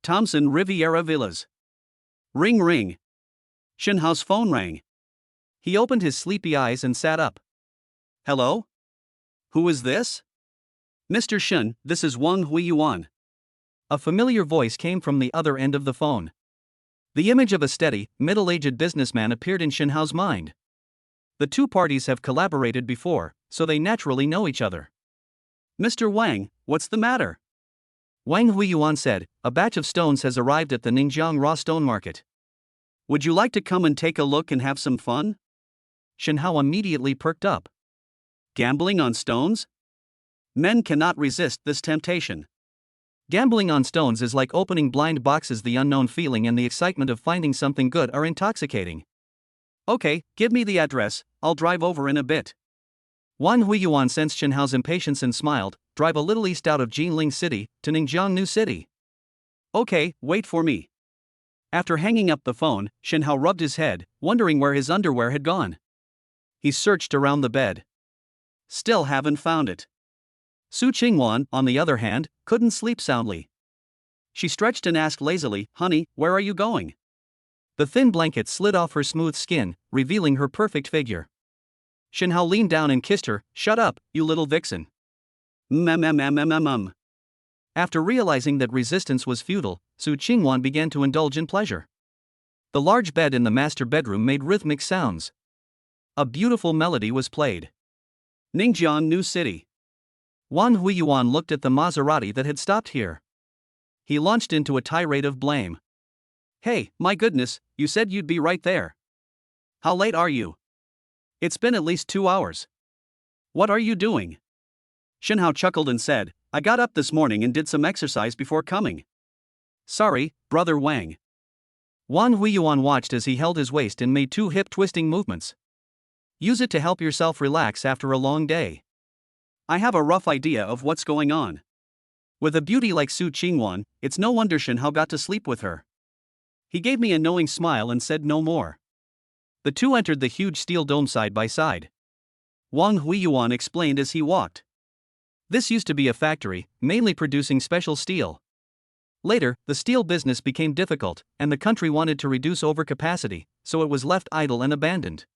Thompson Riviera Villas. Ring ring. Shen Hao's phone rang. He opened his sleepy eyes and sat up. "Hello? Who is this?" "Mr. Shen, this is Wang Huiyuan." A familiar voice came from the other end of the phone. The image of a steady, middle-aged businessman appeared in Shen Hao's mind. The two parties have collaborated before, so they naturally know each other. "Mr. Wang, what's the matter?" Wang Huiyuan said, "A batch of stones has arrived at the Ningjiang Raw Stone Market. Would you like to come and take a look and have some fun?" Shen Hao immediately perked up. Gambling on stones? Men cannot resist this temptation. Gambling on stones is like opening blind boxes. The unknown feeling and the excitement of finding something good are intoxicating. "Okay, give me the address, I'll drive over in a bit." Wang Huiyuan sensed Shen Hao's impatience and smiled. "Drive a little east out of Jinling City, to Ningjiang New City." "Okay, wait for me." After hanging up the phone, Shen Hao rubbed his head, wondering where his underwear had gone. He searched around the bed. Still haven't found it. Su Qingwan, on the other hand, couldn't sleep soundly. She stretched and asked lazily, "Honey, where are you going?" The thin blanket slid off her smooth skin, revealing her perfect figure. Shen Hao leaned down and kissed her. "Shut up, you little vixen." After realizing that resistance was futile, Su Qingwan began to indulge in pleasure. The large bed in the master bedroom made rhythmic sounds. A beautiful melody was played. Ningjiang New City. Wang Huiyuan looked at the Maserati that had stopped here. He launched into a tirade of blame. "Hey, my goodness, you said you'd be right there. How late are you? It's been at least 2 hours. What are you doing?" Shen Hao chuckled and said, "I got up this morning and did some exercise before coming." "Sorry, brother Wang." Wang Huiyuan watched as he held his waist and made 2 hip-twisting movements. "Use it to help yourself relax after a long day. I have a rough idea of what's going on." With a beauty like Su Qingwan, it's no wonder Shen Hao got to sleep with her. He gave me a knowing smile and said no more. The two entered the huge steel dome side by side. Wang Huiyuan explained as he walked. This used to be a factory, mainly producing special steel. Later, the steel business became difficult, and the country wanted to reduce overcapacity, so it was left idle and abandoned.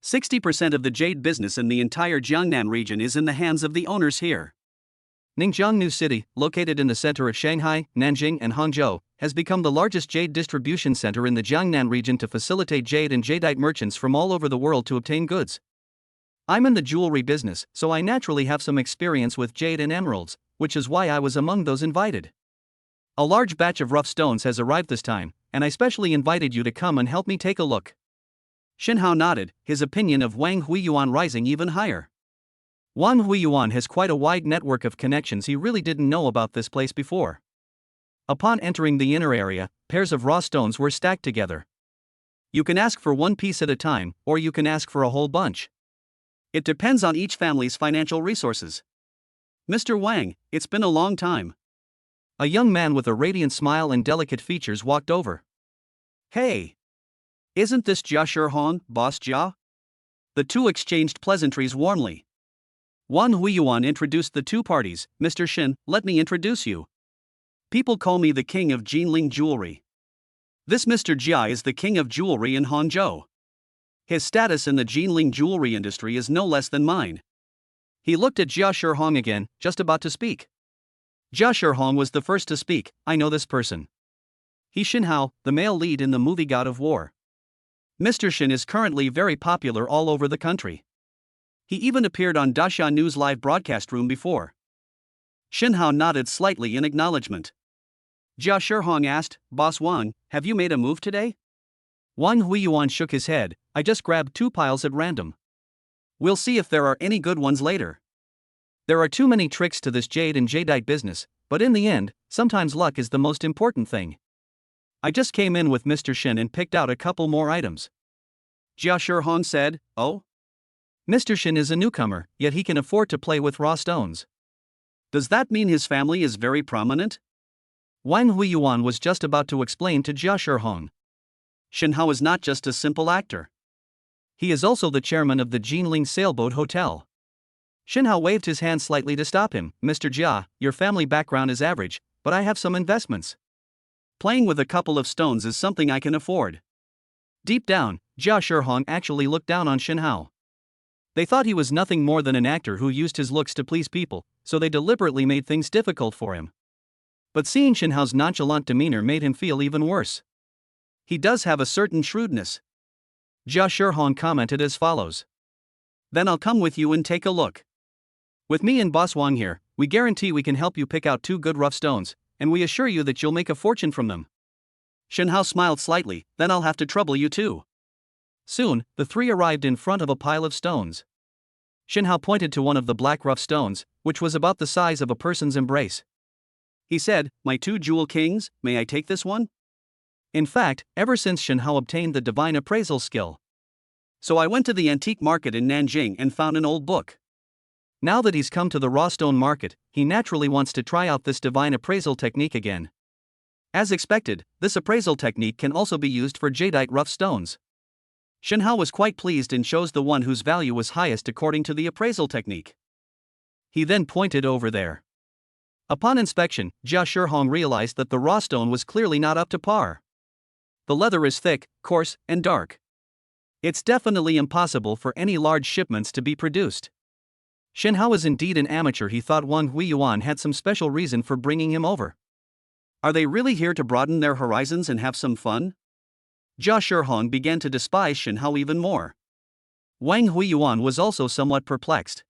60% of the jade business in the entire Jiangnan region is in the hands of the owners here. Ningjiang New City, located in the center of Shanghai, Nanjing, and Hangzhou, has become the largest jade distribution center in the Jiangnan region to facilitate jade and jadeite merchants from all over the world to obtain goods. I'm in the jewelry business, so I naturally have some experience with jade and emeralds, which is why I was among those invited. A large batch of rough stones has arrived this time, and I specially invited you to come and help me take a look. Shen Hao nodded, his opinion of Wang Huiyuan rising even higher. Wang Huiyuan has quite a wide network of connections. He really didn't know about this place before. Upon entering the inner area, pairs of raw stones were stacked together. You can ask for one piece at a time, or you can ask for a whole bunch. It depends on each family's financial resources. "Mr. Wang, it's been a long time." A young man with a radiant smile and delicate features walked over. "Hey! Isn't this Jia Shihong, Boss Jia?" The two exchanged pleasantries warmly. Wang Huiyuan introduced the two parties. "Mr. Shen, let me introduce you. People call me the king of Jinling jewelry. This Mr. Jia is the king of jewelry in Hangzhou. His status in the Jinling jewelry industry is no less than mine." He looked at Jia Shihong again, just about to speak. Jia Shihong was the first to speak. "I know this person. He's Shen Hao, the male lead in the movie God of War. Mr. Shen is currently very popular all over the country. He even appeared on Dasha News live broadcast room before. Shinhao nodded slightly in acknowledgement. Jia Shihong asked, Boss Wang, have you made a move today? Wang Huiyuan shook his head, I just grabbed 2 piles at random. We'll see if there are any good ones later. There are too many tricks to this jade and jadeite business, but in the end, sometimes luck is the most important thing. I just came in with Mr. Shin and picked out a couple more items. Jia Shihong said, Oh? Mr. Shin is a newcomer, yet he can afford to play with raw stones. Does that mean his family is very prominent? Wang Huiyuan was just about to explain to Jia Shihong. Shinhao is not just a simple actor. He is also the chairman of the Jinling Sailboat Hotel. Shinhao waved his hand slightly to stop him. Mr. Jia, your family background is average, but I have some investments. Playing with a couple of stones is something I can afford. Deep down, Jia Shihong actually looked down on Shinhao. They thought he was nothing more than an actor who used his looks to please people, so they deliberately made things difficult for him. But seeing Shinhao's nonchalant demeanor made him feel even worse. He does have a certain shrewdness. Jia Shihong commented as follows. Then I'll come with you and take a look. With me and Boss Wang here, we guarantee we can help you pick out 2 good rough stones, and we assure you that you'll make a fortune from them. Shinhao smiled slightly, then I'll have to trouble you too. Soon, the 3 arrived in front of a pile of stones. Shinhao pointed to one of the black rough stones, which was about the size of a person's embrace. He said, My 2 jewel kings, may I take this one? In fact, ever since Shinhao obtained the divine appraisal skill. So I went to the antique market in Nanjing and found an old book. Now that he's come to the raw stone market, he naturally wants to try out this divine appraisal technique again. As expected, this appraisal technique can also be used for jadeite rough stones. Shinhao was quite pleased and chose the one whose value was highest according to the appraisal technique. He then pointed over there. Upon inspection, Jia Shihong realized that the raw stone was clearly not up to par. The leather is thick, coarse, and dark. It's definitely impossible for any large shipments to be produced. Shinhao is indeed an amateur. He thought Wang Huiyuan had some special reason for bringing him over. Are they really here to broaden their horizons and have some fun? Jia Shihong began to despise Shinhao even more. Wang Huiyuan was also somewhat perplexed.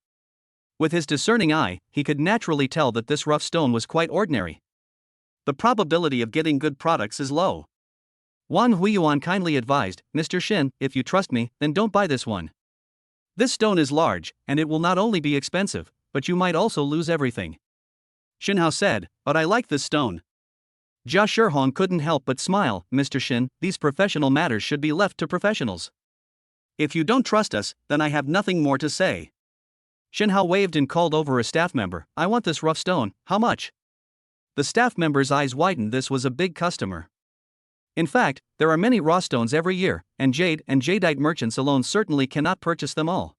With his discerning eye, he could naturally tell that this rough stone was quite ordinary. The probability of getting good products is low. Wang Huiyuan kindly advised, Mr. Shin, if you trust me, then don't buy this one. This stone is large, and it will not only be expensive, but you might also lose everything. Shinhao said, But I like this stone. Jia Shihong couldn't help but smile. Mr. Shin, these professional matters should be left to professionals. If you don't trust us, then I have nothing more to say. Shinhao waved and called over a staff member. I want this rough stone, how much? The staff member's eyes widened. This was a big customer. In fact, there are many raw stones every year, and jade and jadeite merchants alone certainly cannot purchase them all.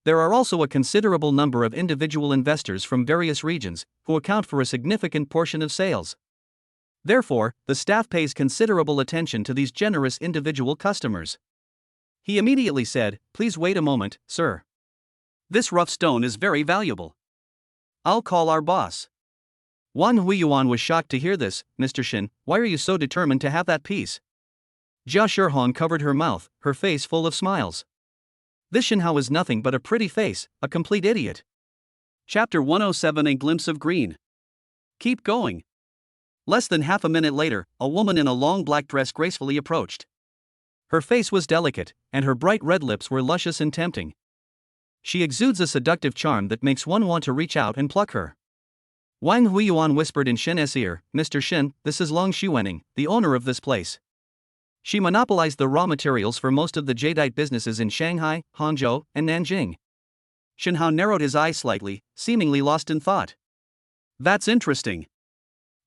There are also a considerable number of individual investors from various regions, who account for a significant portion of sales. Therefore, the staff pays considerable attention to these generous individual customers. He immediately said, Please wait a moment, sir. This rough stone is very valuable. I'll call our boss. Wang Huiyuan was shocked to hear this. Mr. Shin, why are you so determined to have that piece? Jia Shihong covered her mouth, her face full of smiles. This Shinhao is nothing but a pretty face, a complete idiot. Chapter 107 A Glimpse of Green. Keep going. Less than half a minute later, a woman in a long black dress gracefully approached. Her face was delicate, and her bright red lips were luscious and tempting. She exudes a seductive charm that makes one want to reach out and pluck her. Wang Huiyuan whispered in Shin's ear, Mr. Shin, this is Long Xuening, the owner of this place. She monopolized the raw materials for most of the jadeite businesses in Shanghai, Hangzhou, and Nanjing. Shinhao narrowed his eyes slightly, seemingly lost in thought. That's interesting.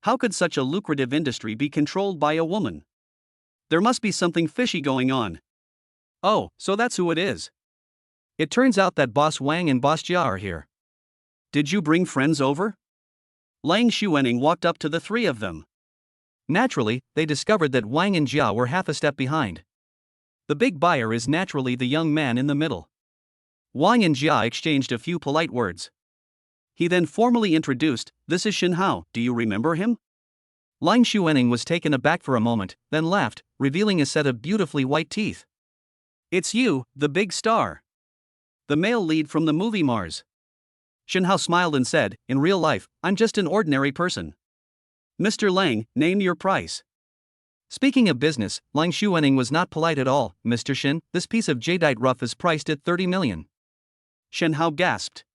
How could such a lucrative industry be controlled by a woman? There must be something fishy going on. Oh, so that's who it is. It turns out that Boss Wang and Boss Jia are here. Did you bring friends over? Lang Xuening walked up to the 3 of them. Naturally, they discovered that Wang and Jia were half a step behind. The big buyer is naturally the young man in the middle. Wang and Jia exchanged a few polite words. He then formally introduced, This is Shinhao, do you remember him? Lang Xuening was taken aback for a moment, then laughed, revealing a set of beautifully white teeth. It's you, the big star. The male lead from the movie Mars. Shen Hao smiled and said, "In real life, I'm just an ordinary person." "Mr. Lang, name your price." Speaking of business, Lang Xuening was not polite at all. "Mr. Shen, this piece of jadeite rough is priced at 30 million. Shen Hao gasped.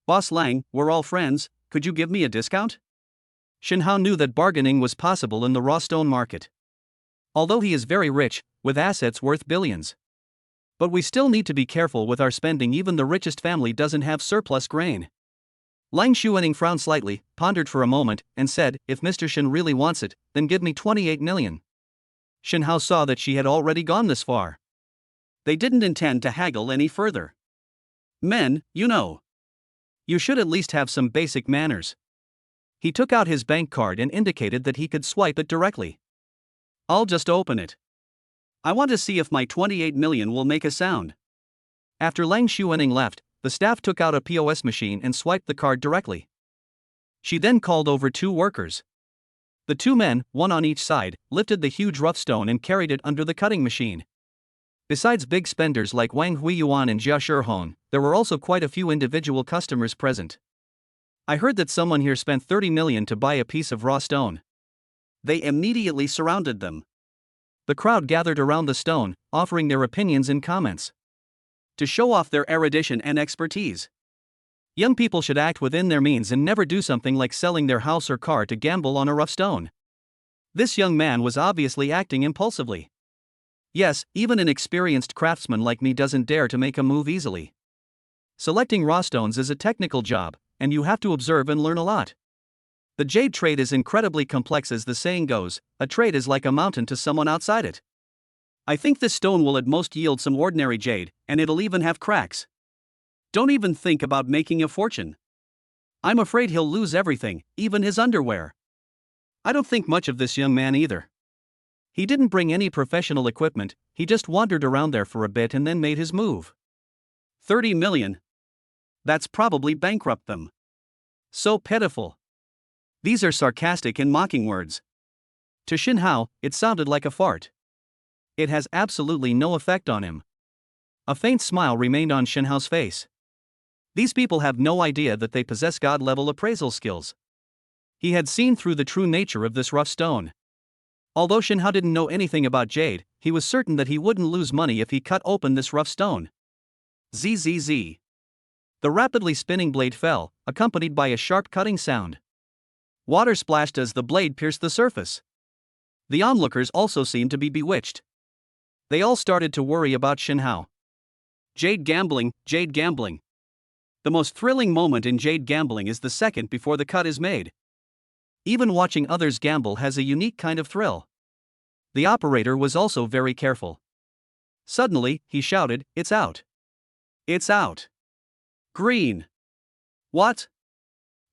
"Boss Lang, we're all friends, could you give me a discount?" Shen Hao knew that bargaining was possible in the raw stone market. Although he is very rich, with assets worth billions. But we still need to be careful with our spending. Even the richest family doesn't have surplus grain. Lang Xuening frowned slightly, pondered for a moment, and said, "If Mr. Shen really wants it, then give me 28 million. Shen Hao saw that she had already gone this far. They didn't intend to haggle any further. Men, you know. You should at least have some basic manners. He took out his bank card and indicated that he could swipe it directly. I'll just open it. I want to see if my 28 million will make a sound. After Lang Xuening left, the staff took out a POS machine and swiped the card directly. She then called over 2 workers. The 2 men, one on each side, lifted the huge rough stone and carried it under the cutting machine. Besides big spenders like Wang Huiyuan and Jia Shihong, there were also quite a few individual customers present. "I heard that someone here spent 30 million to buy a piece of raw stone." They immediately surrounded them. The crowd gathered around the stone, offering their opinions and comments. To show off their erudition and expertise. Young people should act within their means and never do something like selling their house or car to gamble on a rough stone. This young man was obviously acting impulsively. Yes, even an experienced craftsman like me doesn't dare to make a move easily. Selecting raw stones is a technical job, and you have to observe and learn a lot. The jade trade is incredibly complex. As the saying goes, a trade is like a mountain to someone outside it. I think this stone will at most yield some ordinary jade, and it'll even have cracks. Don't even think about making a fortune. I'm afraid he'll lose everything, even his underwear." I don't think much of this young man either. He didn't bring any professional equipment, he just wandered around there for a bit and then made his move. 30 million. That's probably bankrupt them. So pitiful. These are sarcastic and mocking words. To Shen Hao, it sounded like a fart. It has absolutely no effect on him. A faint smile remained on Shen Hao's face. These people have no idea that they possess God-level appraisal skills. He had seen through the true nature of this rough stone. Although Shen Hao didn't know anything about jade, he was certain that he wouldn't lose money if he cut open this rough stone. Zzz. The rapidly spinning blade fell, accompanied by a sharp cutting sound. Water splashed as the blade pierced the surface. The onlookers also seemed to be bewitched. They all started to worry about Shen Hao. Jade gambling, jade gambling. The most thrilling moment in jade gambling is the second before the cut is made. Even watching others gamble has a unique kind of thrill. The operator was also very careful. Suddenly, he shouted, "It's out! It's out! Green! What?"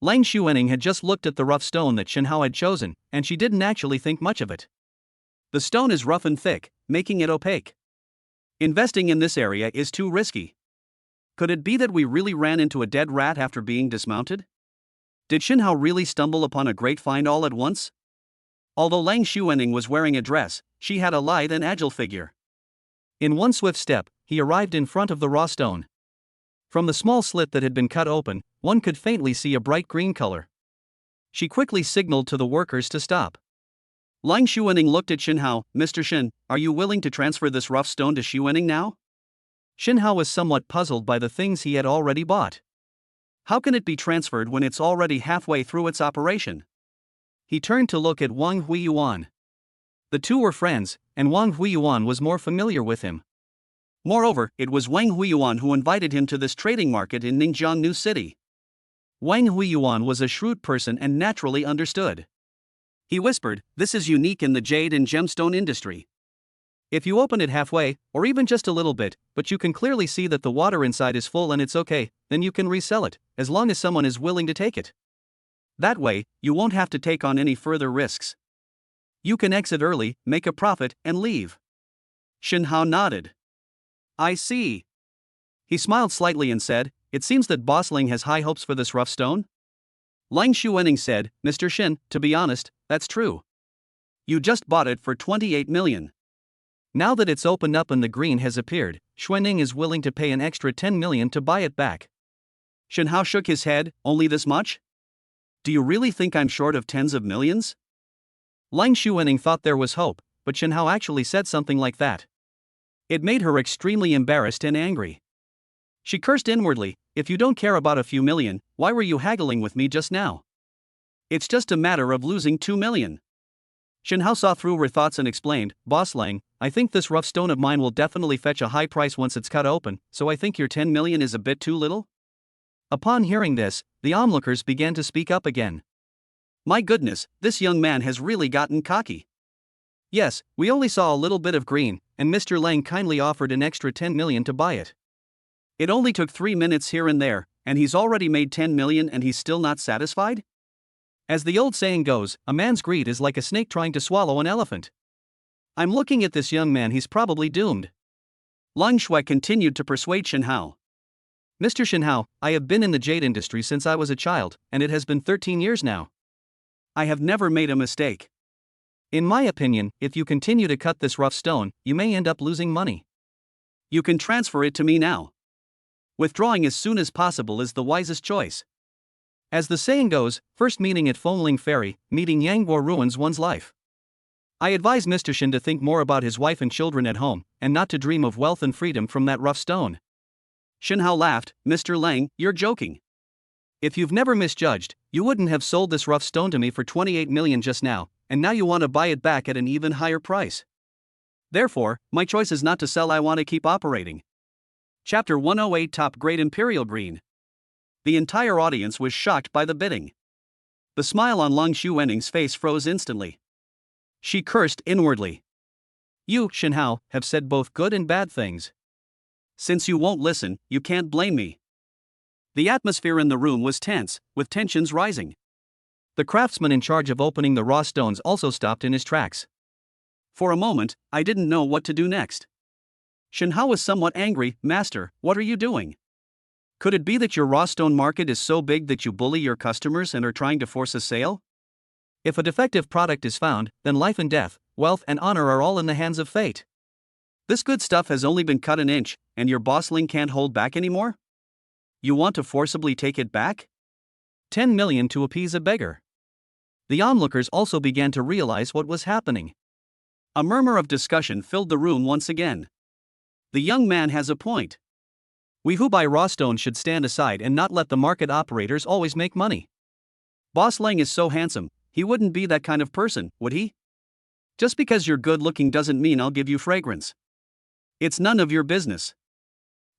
Lang Xuening had just looked at the rough stone that Shen Hao had chosen, and she didn't actually think much of it. The stone is rough and thick, making it opaque. Investing in this area is too risky. Could it be that we really ran into a dead rat after being dismounted? Did Shen Hao really stumble upon a great find all at once? Although Lang Xuening was wearing a dress, she had a lithe and agile figure. In one swift step, he arrived in front of the raw stone. From the small slit that had been cut open, one could faintly see a bright green color. She quickly signaled to the workers to stop. Lang Xuening looked at Shen Hao. "Mr. Shen, are you willing to transfer this rough stone to Xuening now?" Shen Hao was somewhat puzzled by the things he had already bought. How can it be transferred when it's already halfway through its operation? He turned to look at Wang Huiyuan. The two were friends, and Wang Huiyuan was more familiar with him. Moreover, it was Wang Huiyuan who invited him to this trading market in Ningjiang New City. Wang Huiyuan was a shrewd person and naturally understood. He whispered, "This is unique in the jade and gemstone industry. If you open it halfway, or even just a little bit, but you can clearly see that the water inside is full and it's okay, then you can resell it, as long as someone is willing to take it. That way, you won't have to take on any further risks. You can exit early, make a profit, and leave." Shen Hao nodded. "I see." He smiled slightly and said, "It seems that Boss Ling has high hopes for this rough stone?" Lang Xuening said, "Mr. Shen, to be honest, that's true. You just bought it for 28 million. Now that it's opened up and the green has appeared, Xuening is willing to pay an extra 10 million to buy it back. Shen Hao shook his head. Only this much? Do you really think I'm short of tens of millions? Lang Xuening thought there was hope, but Shen Hao actually said something like that. It made her extremely embarrassed and angry. She cursed inwardly. If you don't care about a few million, why were you haggling with me just now? It's just a matter of losing 2 million. Shen Hao saw through her thoughts and explained, Boss Lang, I think this rough stone of mine will definitely fetch a high price once it's cut open, so I think your 10 million is a bit too little? Upon hearing this, the onlookers began to speak up again. My goodness, this young man has really gotten cocky. Yes, we only saw a little bit of green, and Mr. Lang kindly offered an extra 10 million to buy it. It only took 3 minutes here and there, and he's already made 10 million and he's still not satisfied? As the old saying goes, a man's greed is like a snake trying to swallow an elephant. I'm looking at this young man, he's probably doomed. Lang Shui continued to persuade Shen Hao. Mr. Shen Hao, I have been in the jade industry since I was a child, and it has been 13 years now. I have never made a mistake. In my opinion, if you continue to cut this rough stone, you may end up losing money. You can transfer it to me now. Withdrawing as soon as possible is the wisest choice. As the saying goes, first meeting at Fengling Ferry, meeting Yangguo ruins one's life. I advise Mr. Shen to think more about his wife and children at home, and not to dream of wealth and freedom from that rough stone. Shen Hao laughed. Mr. Lang, you're joking. If you've never misjudged, you wouldn't have sold this rough stone to me for 28 million just now, and now you want to buy it back at an even higher price. Therefore, my choice is not to sell, I want to keep operating. Chapter 108 Top Grade Imperial Green. The entire audience was shocked by the bidding. The smile on Lang Xuening's face froze instantly. She cursed inwardly. You, Shen Hao, have said both good and bad things. Since you won't listen, you can't blame me. The atmosphere in the room was tense, with tensions rising. The craftsman in charge of opening the raw stones also stopped in his tracks. For a moment, I didn't know what to do next. Shen Hao was somewhat angry. Master, what are you doing? Could it be that your raw stone market is so big that you bully your customers and are trying to force a sale? If a defective product is found, then life and death, wealth and honor are all in the hands of fate. This good stuff has only been cut an inch, and your bossling can't hold back anymore? You want to forcibly take it back? 10 million to appease a beggar. The onlookers also began to realize what was happening. A murmur of discussion filled the room once again. The young man has a point. We who buy raw stone should stand aside and not let the market operators always make money. Boss Lang is so handsome, he wouldn't be that kind of person, would he? Just because you're good looking doesn't mean I'll give you fragrance. It's none of your business.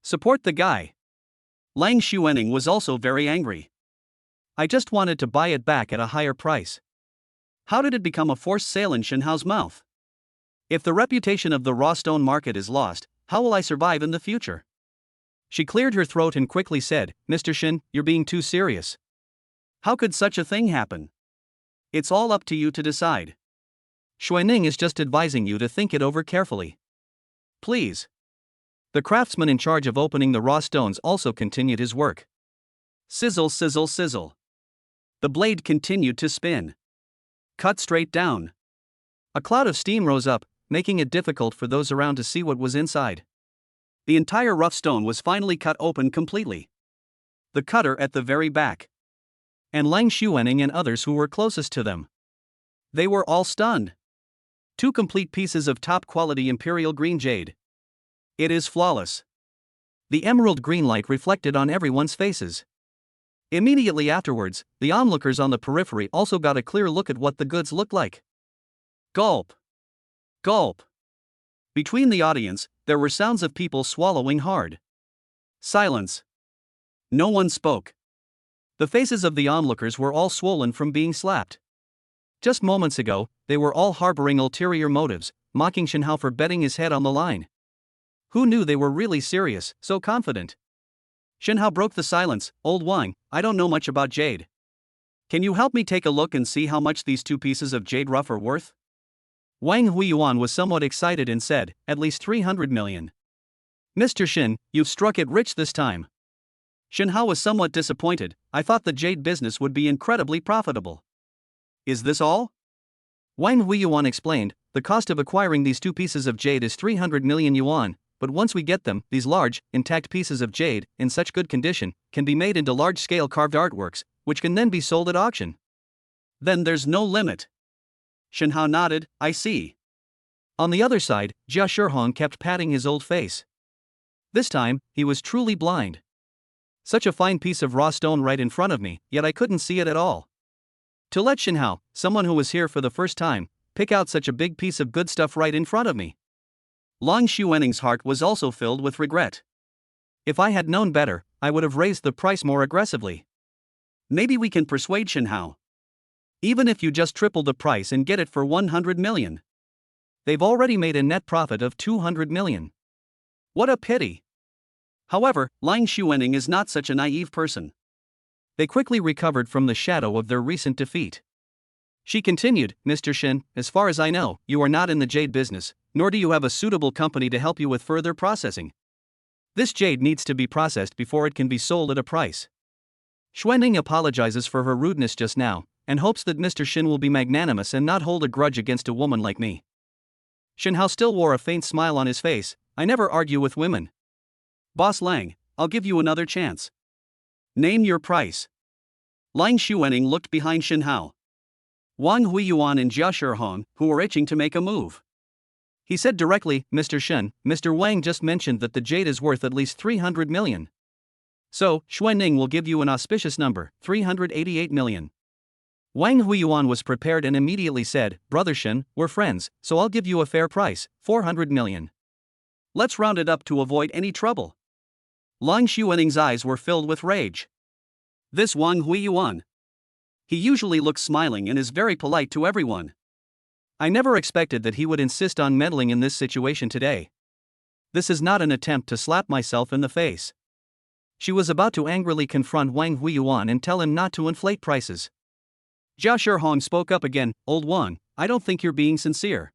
Support the guy. Lang Xuening was also very angry. I just wanted to buy it back at a higher price. How did it become a forced sale in Shen Hao's mouth? If the reputation of the raw stone market is lost, how will I survive in the future? She cleared her throat and quickly said, Mr. Shen, you're being too serious. How could such a thing happen? It's all up to you to decide. Xuening is just advising you to think it over carefully. Please. The craftsman in charge of opening the raw stones also continued his work. Sizzle, sizzle, sizzle. The blade continued to spin. Cut straight down. A cloud of steam rose up, making it difficult for those around to see what was inside. The entire rough stone was finally cut open completely. The cutter at the very back. And Lang Xuening and others who were closest to them. They were all stunned. 2 complete pieces of top-quality imperial green jade. It is flawless. The emerald green light reflected on everyone's faces. Immediately afterwards, the onlookers on the periphery also got a clear look at what the goods looked like. Gulp. Gulp. Between the audience, there were sounds of people swallowing hard. Silence. No one spoke. The faces of the onlookers were all swollen from being slapped. Just moments ago, they were all harboring ulterior motives, mocking Shen Hao for betting his head on the line. Who knew they were really serious, so confident? Shen Hao broke the silence. Old Wang, I don't know much about jade. Can you help me take a look and see how much these 2 pieces of jade rough are worth? Wang Huiyuan was somewhat excited and said, at least 300 million. Mr. Shen, you've struck it rich this time. Shen Hao was somewhat disappointed. I thought the jade business would be incredibly profitable. Is this all? Wang Huiyuan explained, the cost of acquiring these 2 pieces of jade is 300 million yuan, but once we get them, these large, intact pieces of jade, in such good condition, can be made into large-scale carved artworks, which can then be sold at auction. Then there's no limit. Shen Hao nodded, I see. On the other side, Jia Shihong kept patting his old face. This time, he was truly blind. Such a fine piece of raw stone right in front of me, yet I couldn't see it at all. To let Shen Hao, someone who was here for the first time, pick out such a big piece of good stuff right in front of me. Lang Xuening's heart was also filled with regret. If I had known better, I would have raised the price more aggressively. Maybe we can persuade Shen Hao. Even if you just triple the price and get it for 100 million. They've already made a net profit of 200 million. What a pity. However, Lang Xuening is not such a naive person. They quickly recovered from the shadow of their recent defeat. She continued, Mr. Shen, as far as I know, you are not in the jade business, nor do you have a suitable company to help you with further processing. This jade needs to be processed before it can be sold at a price. Xuening apologizes for her rudeness just now, and hopes that Mr. Shen will be magnanimous and not hold a grudge against a woman like me. Shen Hao still wore a faint smile on his face. I never argue with women. Boss Lang, I'll give you another chance. Name your price. Lang Xuening looked behind Shen Hao. Wang Huiyuan and Jia Shihong, who were itching to make a move. He said directly, Mr. Shen, Mr. Wang just mentioned that the jade is worth at least 300 million. So, Xuening will give you an auspicious number, 388 million. Wang Huiyuan was prepared and immediately said, Brother Shen, we're friends, so I'll give you a fair price, 400 million. Let's round it up to avoid any trouble. Lang Xuening's eyes were filled with rage. This Wang Huiyuan. He usually looks smiling and is very polite to everyone. I never expected that he would insist on meddling in this situation today. This is not an attempt to slap myself in the face. She was about to angrily confront Wang Huiyuan and tell him not to inflate prices. Jia Shihong spoke up again, Old Wang, I don't think you're being sincere.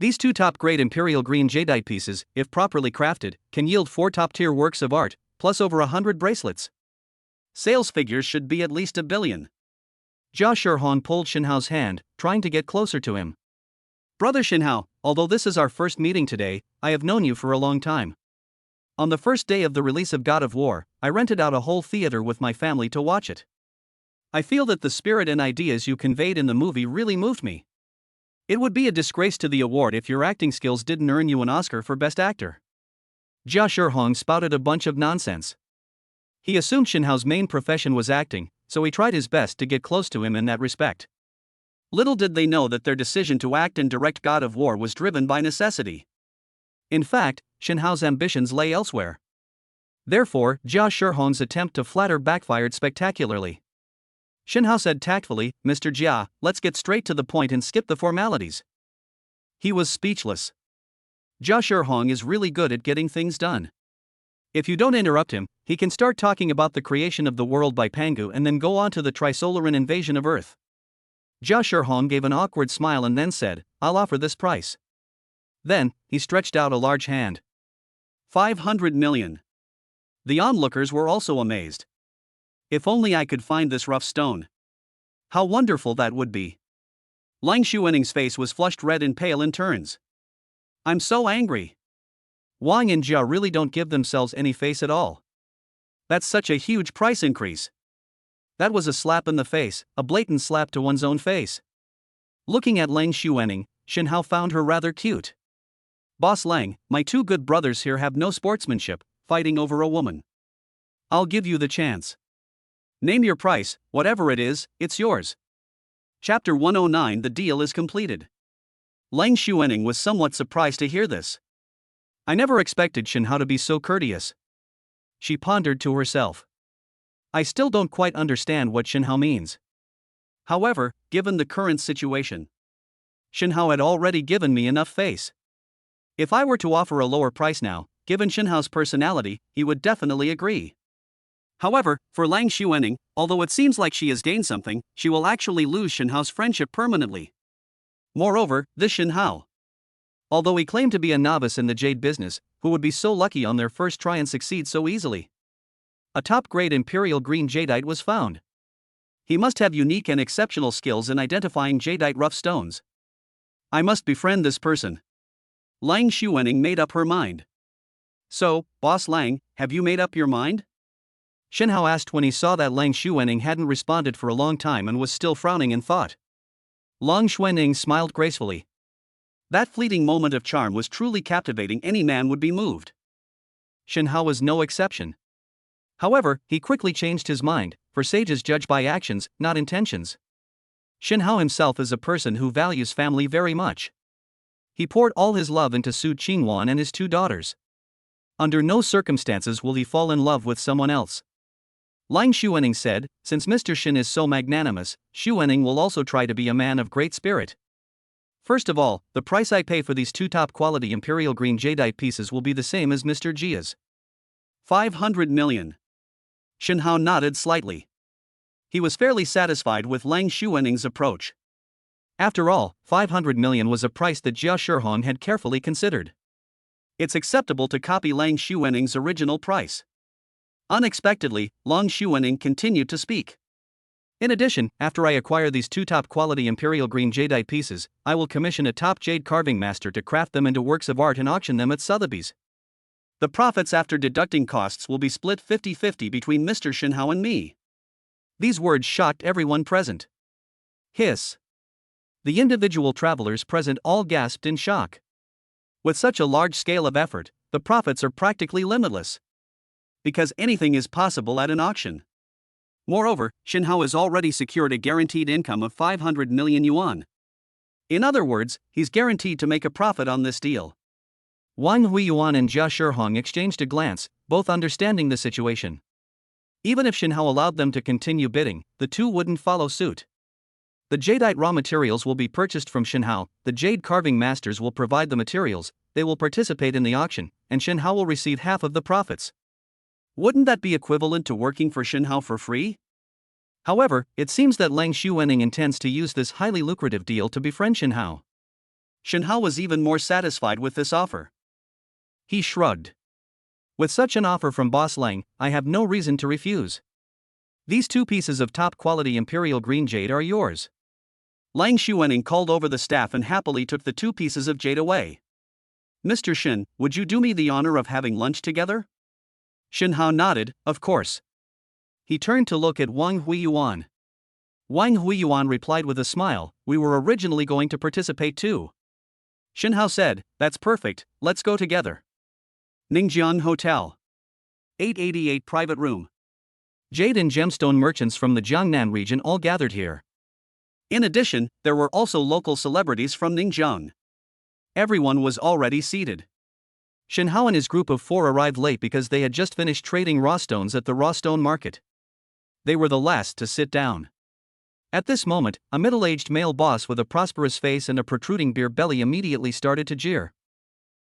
These 2 top-grade imperial green jadeite pieces, if properly crafted, can yield 4 top-tier works of art, plus over 100 bracelets. Sales figures should be at least 1 billion. Jia Shihong pulled Shen Hao's hand, trying to get closer to him. Brother Shen Hao, although this is our first meeting today, I have known you for a long time. On the first day of the release of God of War, I rented out a whole theater with my family to watch it. I feel that the spirit and ideas you conveyed in the movie really moved me. It would be a disgrace to the award if your acting skills didn't earn you an Oscar for Best Actor. Jia Shihong spouted a bunch of nonsense. He assumed Shen Hao's main profession was acting, so he tried his best to get close to him in that respect. Little did they know that their decision to act and direct God of War was driven by necessity. In fact, Shen Hao's ambitions lay elsewhere. Therefore, Jia Shihong's attempt to flatter backfired spectacularly. Shen Hao said tactfully, Mr. Jia, let's get straight to the point and skip the formalities. He was speechless. Jia Shihong is really good at getting things done. If you don't interrupt him, he can start talking about the creation of the world by Pangu and then go on to the Trisolaran invasion of Earth. Jia Shihong gave an awkward smile and then said, I'll offer this price. Then, he stretched out a large hand. 500 million. The onlookers were also amazed. If only I could find this rough stone. How wonderful that would be. Lang Xuening's face was flushed red and pale in turns. I'm so angry. Wang and Jia really don't give themselves any face at all. That's such a huge price increase. That was a slap in the face, a blatant slap to one's own face. Looking at Lang Xuening, Shen Hao found her rather cute. Boss Lang, my 2 good brothers here have no sportsmanship, fighting over a woman. I'll give you the chance. Name your price, whatever it is, it's yours. Chapter 109. The deal is completed. Lang Xuening was somewhat surprised to hear this. I never expected Shen Hao to be so courteous. She pondered to herself. I still don't quite understand what Shen Hao means. However, given the current situation, Shen Hao had already given me enough face. If I were to offer a lower price now, given Shen Hao's personality, he would definitely agree. However, for Lang Xuening, although it seems like she has gained something, she will actually lose Shen Hao's friendship permanently. Moreover, this Shen Hao, although he claimed to be a novice in the jade business, who would be so lucky on their first try and succeed so easily. A top-grade imperial green jadeite was found. He must have unique and exceptional skills in identifying jadeite rough stones. I must befriend this person. Lang Xuening made up her mind. So, Boss Lang, have you made up your mind? Shen Hao asked when he saw that Lang Xuening hadn't responded for a long time and was still frowning in thought. Lang Xuening smiled gracefully. That fleeting moment of charm was truly captivating, any man would be moved. Shen Hao was no exception. However, he quickly changed his mind, for sages judge by actions, not intentions. Shen Hao himself is a person who values family very much. He poured all his love into Su Qingwan and his 2 daughters. Under no circumstances will he fall in love with someone else. Lang Xuening said, since Mr. Shen is so magnanimous, Xuening will also try to be a man of great spirit. First of all, the price I pay for these 2 top-quality imperial green jadeite pieces will be the same as Mr. Jia's. 500 million. Shen Hao nodded slightly. He was fairly satisfied with Lang Xuening's approach. After all, 500 million was a price that Jia Shihong had carefully considered. It's acceptable to copy Lang Xuening's original price. Unexpectedly, Lang Xuening continued to speak. In addition, after I acquire these 2 top-quality imperial green jadeite pieces, I will commission a top jade carving master to craft them into works of art and auction them at Sotheby's. The profits after deducting costs will be split 50-50 between Mr. Shen Hao and me. These words shocked everyone present. Hiss. The individual travelers present all gasped in shock. With such a large scale of effort, the profits are practically limitless. Because anything is possible at an auction. Moreover, Shen Hao has already secured a guaranteed income of 500 million yuan. In other words, he's guaranteed to make a profit on this deal. Wang Huiyuan and Jia Shihong exchanged a glance, both understanding the situation. Even if Shen Hao allowed them to continue bidding, the 2 wouldn't follow suit. The jadeite raw materials will be purchased from Shen Hao, the jade carving masters will provide the materials, they will participate in the auction, and Shen Hao will receive half of the profits. Wouldn't that be equivalent to working for Shen Hao for free? However, it seems that Lang Xuening intends to use this highly lucrative deal to befriend Shen Hao. Shen Hao was even more satisfied with this offer. He shrugged. With such an offer from Boss Lang, I have no reason to refuse. These 2 pieces of top-quality imperial green jade are yours. Lang Xuening called over the staff and happily took the 2 pieces of jade away. Mr. Shen, would you do me the honor of having lunch together? Shen Hao nodded, of course. He turned to look at Wang Huiyuan. Wang Huiyuan replied with a smile, we were originally going to participate too. Shen Hao said, that's perfect, let's go together. Ningjiang Hotel. 888 private room. Jade and gemstone merchants from the Jiangnan region all gathered here. In addition, there were also local celebrities from Ningjiang. Everyone was already seated. Shen Hao and his group of 4 arrived late because they had just finished trading raw stones at the raw stone market. They were the last to sit down. At this moment, a middle-aged male boss with a prosperous face and a protruding beer belly immediately started to jeer.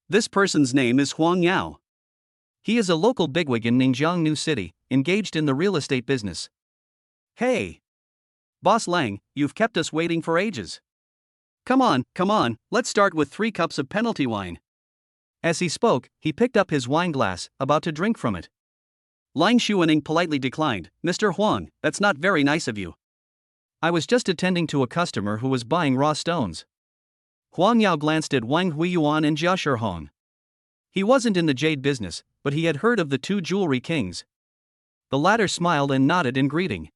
This person's name is Huang Yao. He is a local bigwig in Ningjiang New City, engaged in the real estate business. Hey! Boss Lang, you've kept us waiting for ages. Come on, let's start with 3 cups of penalty wine. As he spoke, he picked up his wine glass, about to drink from it. Lang Xuening politely declined, Mr. Huang, that's not very nice of you. I was just attending to a customer who was buying raw stones. Huang Yao glanced at Wang Huiyuan and Jia Shihong. He wasn't in the jade business, but he had heard of the 2 jewelry kings. The latter smiled and nodded in greeting.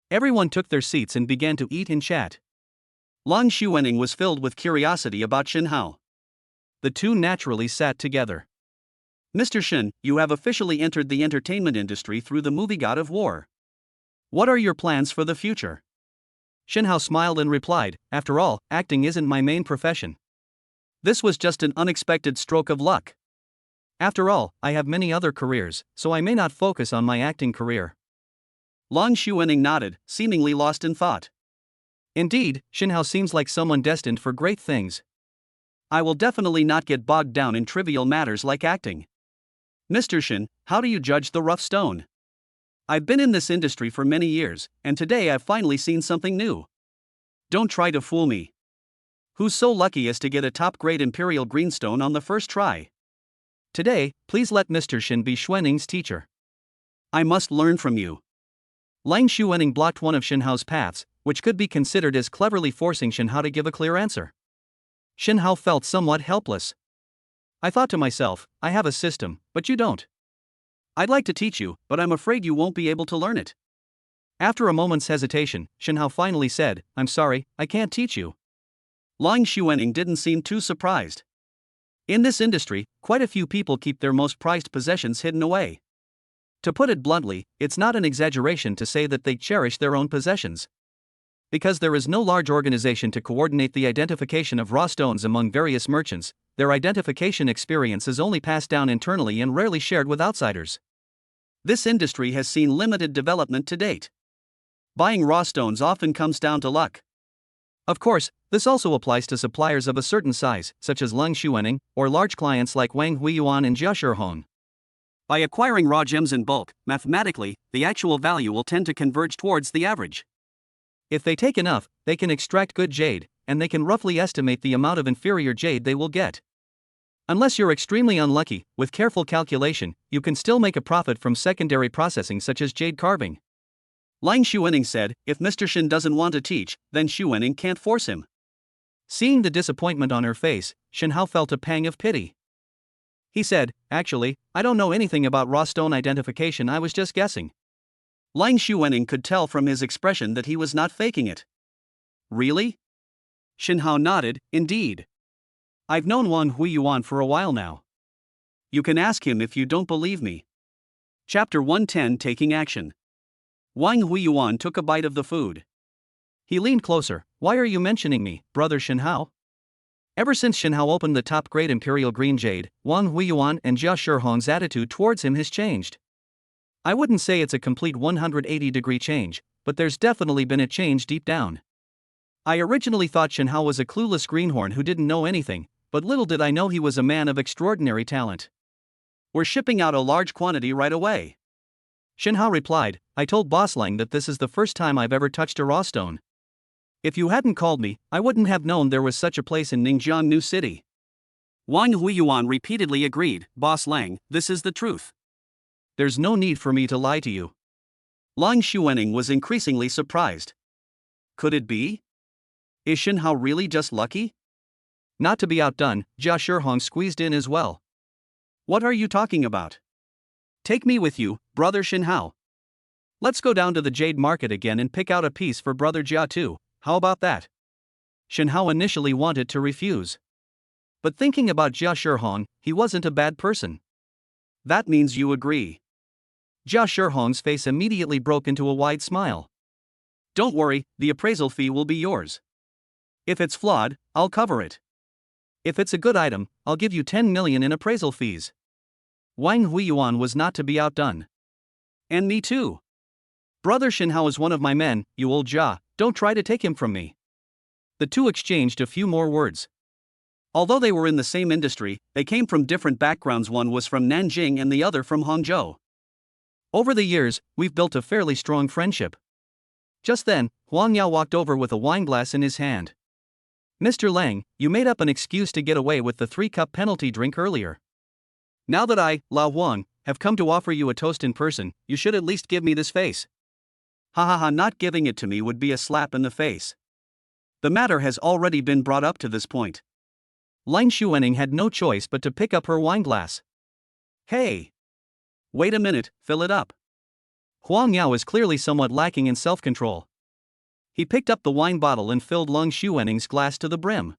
Everyone took their seats and began to eat and chat. Lang Xuening was filled with curiosity about Shen Hao. The 2 naturally sat together. Mr. Shen, you have officially entered the entertainment industry through the movie God of War. What are your plans for the future? Shen Hao smiled and replied, after all, acting isn't my main profession. This was just an unexpected stroke of luck. After all, I have many other careers, so I may not focus on my acting career. Lang Xuening nodded, seemingly lost in thought. Indeed, Shen Hao seems like someone destined for great things. I will definitely not get bogged down in trivial matters like acting. Mr. Shen, how do you judge the rough stone? I've been in this industry for many years, and today I've finally seen something new. Don't try to fool me. Who's so lucky as to get a top-grade imperial greenstone on the first try? Today, please let Mr. Shen be Xuening's teacher. I must learn from you. Lang Xuening blocked one of Shen Hao's paths, which could be considered as cleverly forcing Shen Hao to give a clear answer. Shin Hao felt somewhat helpless. I thought to myself, I have a system, but you don't. I'd like to teach you, but I'm afraid you won't be able to learn it. After a moment's hesitation, Shin Hao finally said, I'm sorry, I can't teach you. Lang Xuening didn't seem too surprised. In this industry, quite a few people keep their most prized possessions hidden away. To put it bluntly, it's not an exaggeration to say that they cherish their own possessions. Because there is no large organization to coordinate the identification of raw stones among various merchants, their identification experience is only passed down internally and rarely shared with outsiders. This industry has seen limited development to date. Buying raw stones often comes down to luck. Of course, this also applies to suppliers of a certain size, such as Lang Xuening, or large clients like Wang Huiyuan and Jia Shihong. By acquiring raw gems in bulk, mathematically, the actual value will tend to converge towards the average. If they take enough, they can extract good jade, and they can roughly estimate the amount of inferior jade they will get. Unless you're extremely unlucky, with careful calculation, you can still make a profit from secondary processing such as jade carving. Lang Xuening said, if Mr. Shin doesn't want to teach, then Xuening can't force him. Seeing the disappointment on her face, Shin Hao felt a pang of pity. He said, actually, I don't know anything about raw stone identification, I was just guessing. Lang Xuening could tell from his expression that he was not faking it. Really? Shin Hao nodded, indeed. I've known Wang Huiyuan for a while now. You can ask him if you don't believe me. Chapter 110 Taking Action. Wang Huiyuan took a bite of the food. He leaned closer. Why are you mentioning me, brother Shin Hao? Ever since Shin Hao opened the top-grade Imperial Green Jade, Wang Huiyuan and Jia Shihong's attitude towards him has changed. I wouldn't say it's a complete 180-degree change, but there's definitely been a change deep down. I originally thought Shin Hao was a clueless greenhorn who didn't know anything, but little did I know he was a man of extraordinary talent. We're shipping out a large quantity right away. Shin Hao replied, I told Boss Lang that this is the first time I've ever touched a raw stone. If you hadn't called me, I wouldn't have known there was such a place in Ningjiang New City. Wang Huiyuan repeatedly agreed, Boss Lang, this is the truth. There's no need for me to lie to you. Lang Xuening was increasingly surprised. Could it be? Is Shin Hao really just lucky? Not to be outdone, Jia Shihong squeezed in as well. What are you talking about? Take me with you, brother Shin Hao. Let's go down to the jade market again and pick out a piece for brother Jia too, how about that? Shin Hao initially wanted to refuse. But thinking about Jia Shihong, he wasn't a bad person. That means you agree. Jia Shihong's face immediately broke into a wide smile. Don't worry, the appraisal fee will be yours. If it's flawed, I'll cover it. If it's a good item, I'll give you 10 million in appraisal fees. Wang Huiyuan was not to be outdone. And me too. Brother Shin Hao is one of my men, you old Jia, don't try to take him from me. The two exchanged a few more words. Although they were in the same industry, they came from different backgrounds. One was from Nanjing and the other from Hangzhou. Over the years, we've built a fairly strong friendship. Just then, Huang Yao walked over with a wineglass in his hand. Mr. Lang, you made up an excuse to get away with the 3-cup penalty drink earlier. Now that I, Lao Huang, have come to offer you a toast in person, you should at least give me this face. Ha ha ha, not giving it to me would be a slap in the face. The matter has already been brought up to this point. Lang Xuening had no choice but to pick up her wineglass. Hey! Wait a minute, fill it up. Huang Yao is clearly somewhat lacking in self-control. He picked up the wine bottle and filled Lang Xuening's glass to the brim.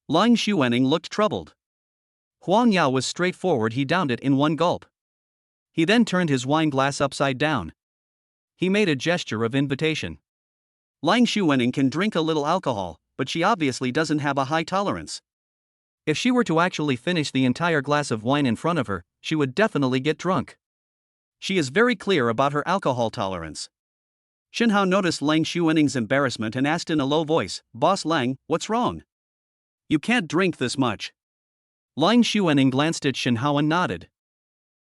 Lang Xuening looked troubled. Huang Yao was straightforward, he downed it in one gulp. He then turned his wine glass upside down. He made a gesture of invitation. Lang Xuening can drink a little alcohol, but she obviously doesn't have a high tolerance. If she were to actually finish the entire glass of wine in front of her, she would definitely get drunk. She is very clear about her alcohol tolerance. Shin Hao noticed Lang Xuening's embarrassment and asked in a low voice, Boss Lang, what's wrong? You can't drink this much. Lang Xuening glanced at Shin Hao and nodded.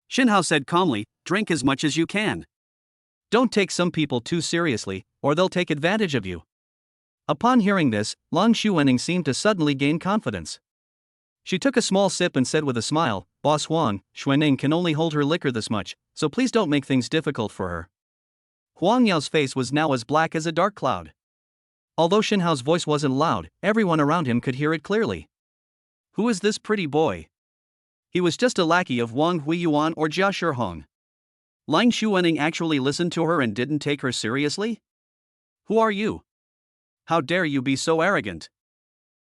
Shin Hao said calmly, drink as much as you can. Don't take some people too seriously, or they'll take advantage of you. Upon hearing this, Lang Xuening seemed to suddenly gain confidence. She took a small sip and said with a smile, Boss Huang, Xuening can only hold her liquor this much, so please don't make things difficult for her. Huang Yao's face was now as black as a dark cloud. Although Shin Hao's voice wasn't loud, everyone around him could hear it clearly. Who is this pretty boy? He was just a lackey of Wang Huiyuan or Jia Shihong. Lang Xuening actually listened to her and didn't take her seriously? Who are you? How dare you be so arrogant?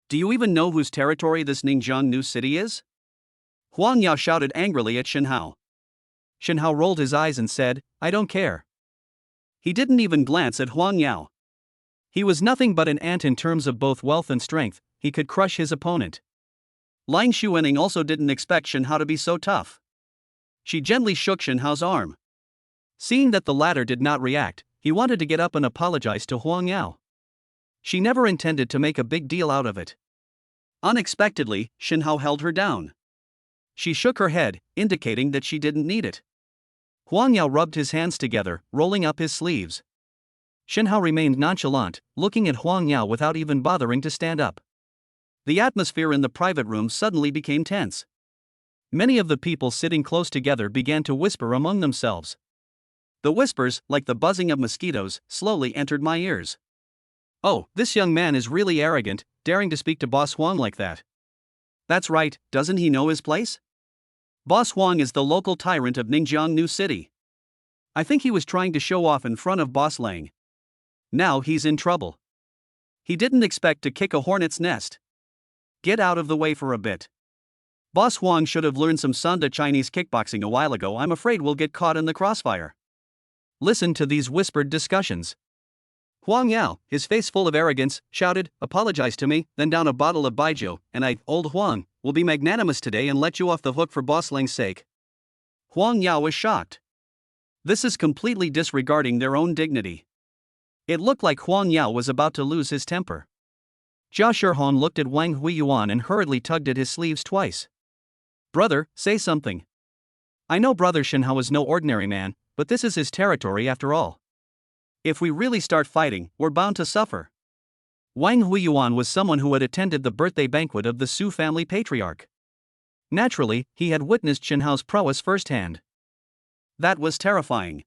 Do you even know whose territory this Ningjiang new city is? Huang Yao shouted angrily at Shen Hao. Shen Hao rolled his eyes and said, I don't care. He didn't even glance at Huang Yao. He was nothing but an ant in terms of both wealth and strength, he could crush his opponent. Lang Xuening also didn't expect Shen Hao to be so tough. She gently shook Shen Hao's arm. Seeing that the latter did not react, he wanted to get up and apologize to Huang Yao. She never intended to make a big deal out of it. Unexpectedly, Shen Hao held her down. She shook her head, indicating that she didn't need it. Huang Yao rubbed his hands together, rolling up his sleeves. Shen Hao remained nonchalant, looking at Huang Yao without even bothering to stand up. The atmosphere in the private room suddenly became tense. Many of the people sitting close together began to whisper among themselves. The whispers, like the buzzing of mosquitoes, slowly entered my ears. Oh, this young man is really arrogant, daring to speak to Boss Huang like that. That's right, doesn't he know his place? Boss Huang is the local tyrant of Ningjiang New City. I think he was trying to show off in front of Boss Lang. Now he's in trouble. He didn't expect to kick a hornet's nest. Get out of the way for a bit. Boss Huang should have learned some Sanda Chinese kickboxing a while ago. I'm afraid we'll get caught in the crossfire. Listen to these whispered discussions. Huang Yao, his face full of arrogance, shouted, apologize to me, then down a bottle of baijiu, and I, old Huang, will be magnanimous today and let you off the hook for Boss Lang's sake. Huang Yao was shocked. This is completely disregarding their own dignity. It looked like Huang Yao was about to lose his temper. Jia Shihong looked at Wang Huiyuan and hurriedly tugged at his sleeves twice. Brother, say something. I know brother Shen Hao is no ordinary man, but this is his territory after all. If we really start fighting, we're bound to suffer. Wang Huiyuan was someone who had attended the birthday banquet of the Su family patriarch. Naturally, he had witnessed Shen Hao's prowess firsthand. That was terrifying.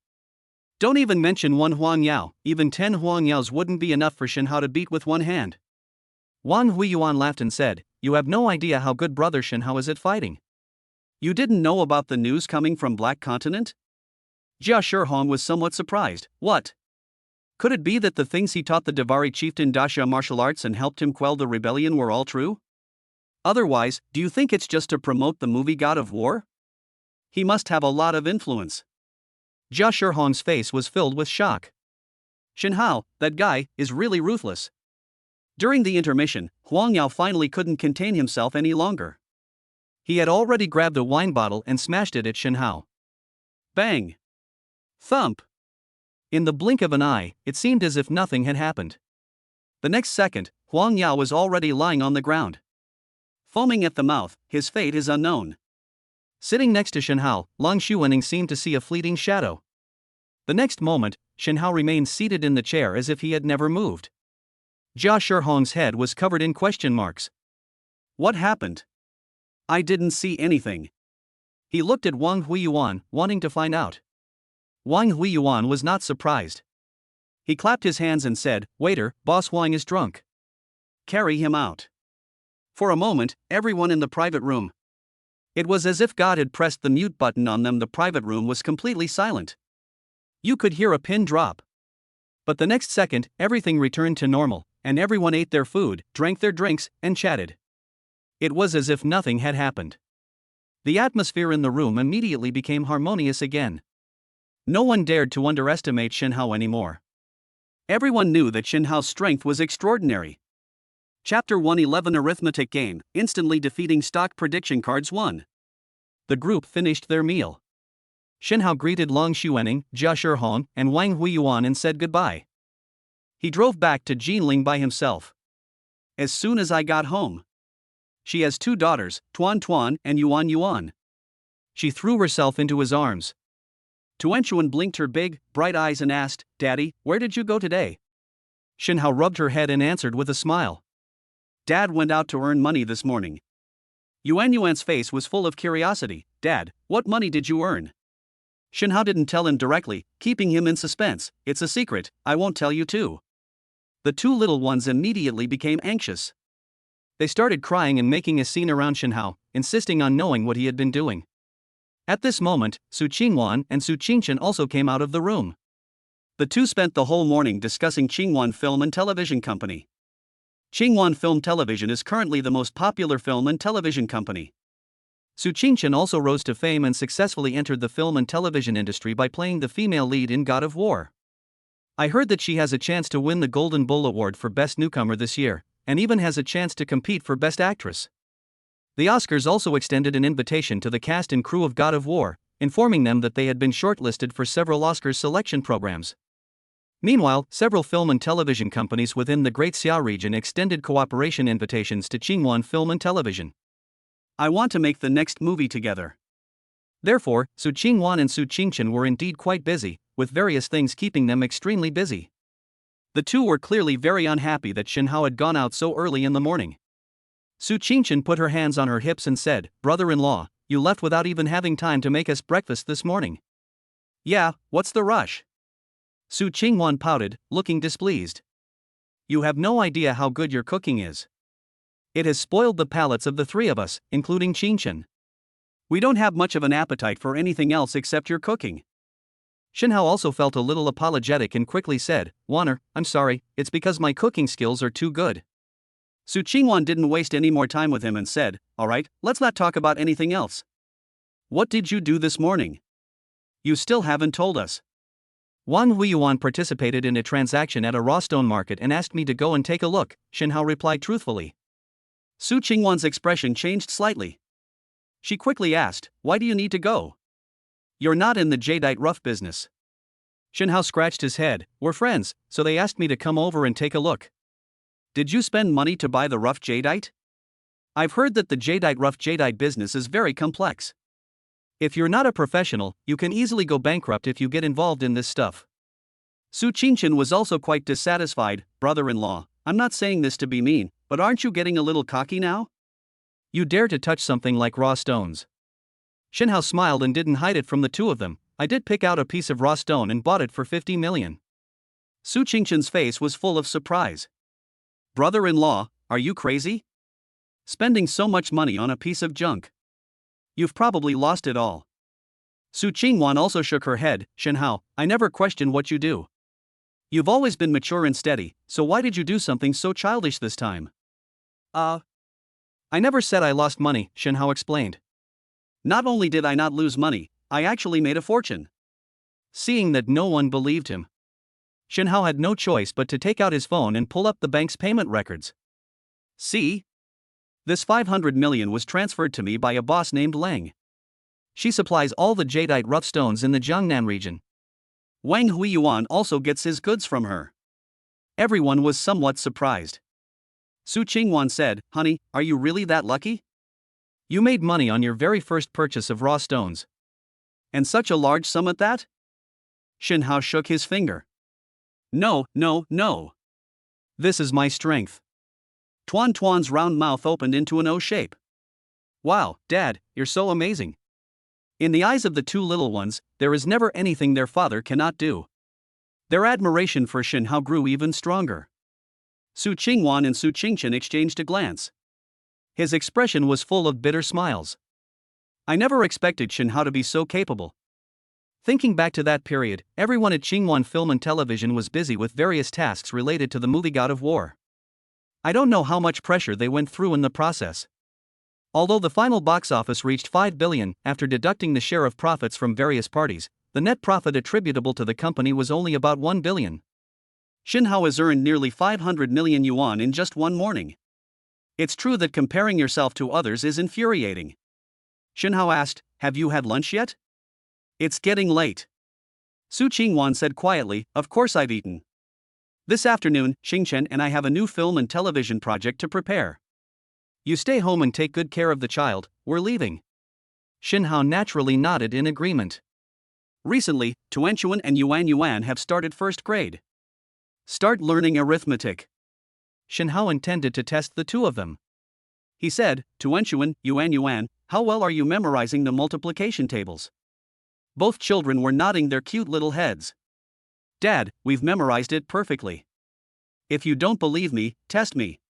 Don't even mention one Huang Yao, even 10 Huang Yaos wouldn't be enough for Shen Hao to beat with one hand. Wang Huiyuan laughed and said, you have no idea how good brother Shen Hao is at fighting. You didn't know about the news coming from Black Continent? Jia Shihong was somewhat surprised. What? Could it be that the things he taught the Davari chieftain Dasha martial arts and helped him quell the rebellion were all true? Otherwise, do you think it's just to promote the movie God of War? He must have a lot of influence. Jia Shihong's face was filled with shock. Shen Hao, that guy, is really ruthless. During the intermission, Huang Yao finally couldn't contain himself any longer. He had already grabbed a wine bottle and smashed it at Shen Hao. Bang! Thump! In the blink of an eye, it seemed as if nothing had happened. The next second, Huang Yao was already lying on the ground. Foaming at the mouth, his fate is unknown. Sitting next to Shen Hao, Lang Xuening seemed to see a fleeting shadow. The next moment, Shen Hao remained seated in the chair as if he had never moved. Jia Shihong's head was covered in question marks. What happened? I didn't see anything. He looked at Wang Huiyuan, wanting to find out. Wang Huiyuan was not surprised. He clapped his hands and said, waiter, Boss Huang is drunk. Carry him out. For a moment, everyone in the private room. It was as if God had pressed the mute button on them. The private room was completely silent. You could hear a pin drop. But the next second, everything returned to normal, and everyone ate their food, drank their drinks, and chatted. It was as if nothing had happened. The atmosphere in the room immediately became harmonious again. No one dared to underestimate Shen Hao anymore. Everyone knew that Shen Hao's strength was extraordinary. Chapter 111 Arithmetic Game, Instantly Defeating Stock Prediction Cards 1. The group finished their meal. Shen Hao greeted Lang Xuening, Jia Shihong, and Wang Huiyuan and said goodbye. He drove back to Jinling by himself. As soon as I got home. She has 2 daughters, Tuan Tuan and Yuan Yuan. She threw herself into his arms. Tuan Chuan blinked her big, bright eyes and asked, Daddy, where did you go today? Shen Hao rubbed her head and answered with a smile. Dad went out to earn money this morning. Yuan Yuan's face was full of curiosity. Dad, what money did you earn? Shen Hao didn't tell him directly, keeping him in suspense. It's a secret, I won't tell you too. The 2 little ones immediately became anxious. They started crying and making a scene around Shenhao, insisting on knowing what he had been doing. At this moment, Su Qingwan and Su Qingchen also came out of the room. The two spent the whole morning discussing Qingwan Film and Television Company. Qingwan Film Television is currently the most popular film and television company. Su Qingchen also rose to fame and successfully entered the film and television industry by playing the female lead in God of War. I heard that she has a chance to win the Golden Bull Award for Best Newcomer this year, and even has a chance to compete for Best Actress. The Oscars also extended an invitation to the cast and crew of God of War, informing them that they had been shortlisted for several Oscars selection programs. Meanwhile, several film and television companies within the Great Xia region extended cooperation invitations to Qingwan Film and Television. I want to make the next movie together. Therefore, Su Qingwan and Su Qingchen were indeed quite busy, with various things keeping them extremely busy. The two were clearly very unhappy that Shenhao had gone out so early in the morning. Su Qingchen put her hands on her hips and said, "Brother-in-law, you left without even having time to make us breakfast this morning." "Yeah, what's the rush?" Su Qingwan pouted, looking displeased. "You have no idea how good your cooking is. It has spoiled the palates of the three of us, including Qingchen. We don't have much of an appetite for anything else except your cooking." Shenhao also felt a little apologetic and quickly said, "Wanner, I'm sorry, it's because my cooking skills are too good." Su Qingwan didn't waste any more time with him and said, "Alright, let's not talk about anything else. What did you do this morning? You still haven't told us." Wang Huiyuan participated in a transaction at a raw stone market and asked me to go and take a look, Shenhao replied truthfully. Su Qingwan's expression changed slightly. She quickly asked, "Why do you need to go? You're not in the jadeite rough business." Shenhao scratched his head. "We're friends, so they asked me to come over and take a look." "Did you spend money to buy the rough jadeite? I've heard that the rough jadeite business is very complex. If you're not a professional, you can easily go bankrupt if you get involved in this stuff." Su Qingchen was also quite dissatisfied. "Brother-in-law, I'm not saying this to be mean, but aren't you getting a little cocky now? You dare to touch something like raw stones." Shenhao smiled and didn't hide it from the two of them. "I did pick out a piece of raw stone and bought it for 50 million. Su Qingchen's face was full of surprise. "Brother-in-law, are you crazy? Spending so much money on a piece of junk? You've probably lost it all." Su Qingwan also shook her head. "Shenhao, I never question what you do. You've always been mature and steady, so why did you do something so childish this time?" I never said I lost money," Shenhao explained. "Not only did I not lose money, I actually made a fortune." Seeing that no one believed him, Shenhao had no choice but to take out his phone and pull up the bank's payment records. "See? This 500 million was transferred to me by a boss named Leng. She supplies all the jadeite rough stones in the Jiangnan region. Wang Huiyuan also gets his goods from her." Everyone was somewhat surprised. Su Qingwan said, "Honey, are you really that lucky? You made money on your very first purchase of raw stones. And such a large sum at that?" Shenhao shook his finger. No. This is my strength." Tuan's round mouth opened into an O shape. "Wow, Dad, you're so amazing." In the eyes of the two little ones, there is never anything their father cannot do. Their admiration for Shenhao grew even stronger. Su Qingwan and Su Qingchen exchanged a glance. His expression was full of bitter smiles. "I never expected Shenhao to be so capable." Thinking back to that period, everyone at Qingwan Film and Television was busy with various tasks related to the movie God of War. I don't know how much pressure they went through in the process. Although the final box office reached 5 billion, after deducting the share of profits from various parties, the net profit attributable to the company was only about 1 billion. Shenhao has earned nearly 500 million yuan in just one morning. It's true that comparing yourself to others is infuriating. Shenhao asked, "Have you had lunch yet?" "It's getting late." Su Qingwan said quietly, "Of course I've eaten. This afternoon, Qingchen and I have a new film and television project to prepare. You stay home and take good care of the child, we're leaving." Shenhao naturally nodded in agreement. Recently, Tuanchuan and Yuan have started first grade. Start learning arithmetic. Shenhao intended to test the two of them. He said, "Tuanchuan, Yuan, how well are you memorizing the multiplication tables?" Both children were nodding their cute little heads. "Dad, we've memorized it perfectly. If you don't believe me, test me."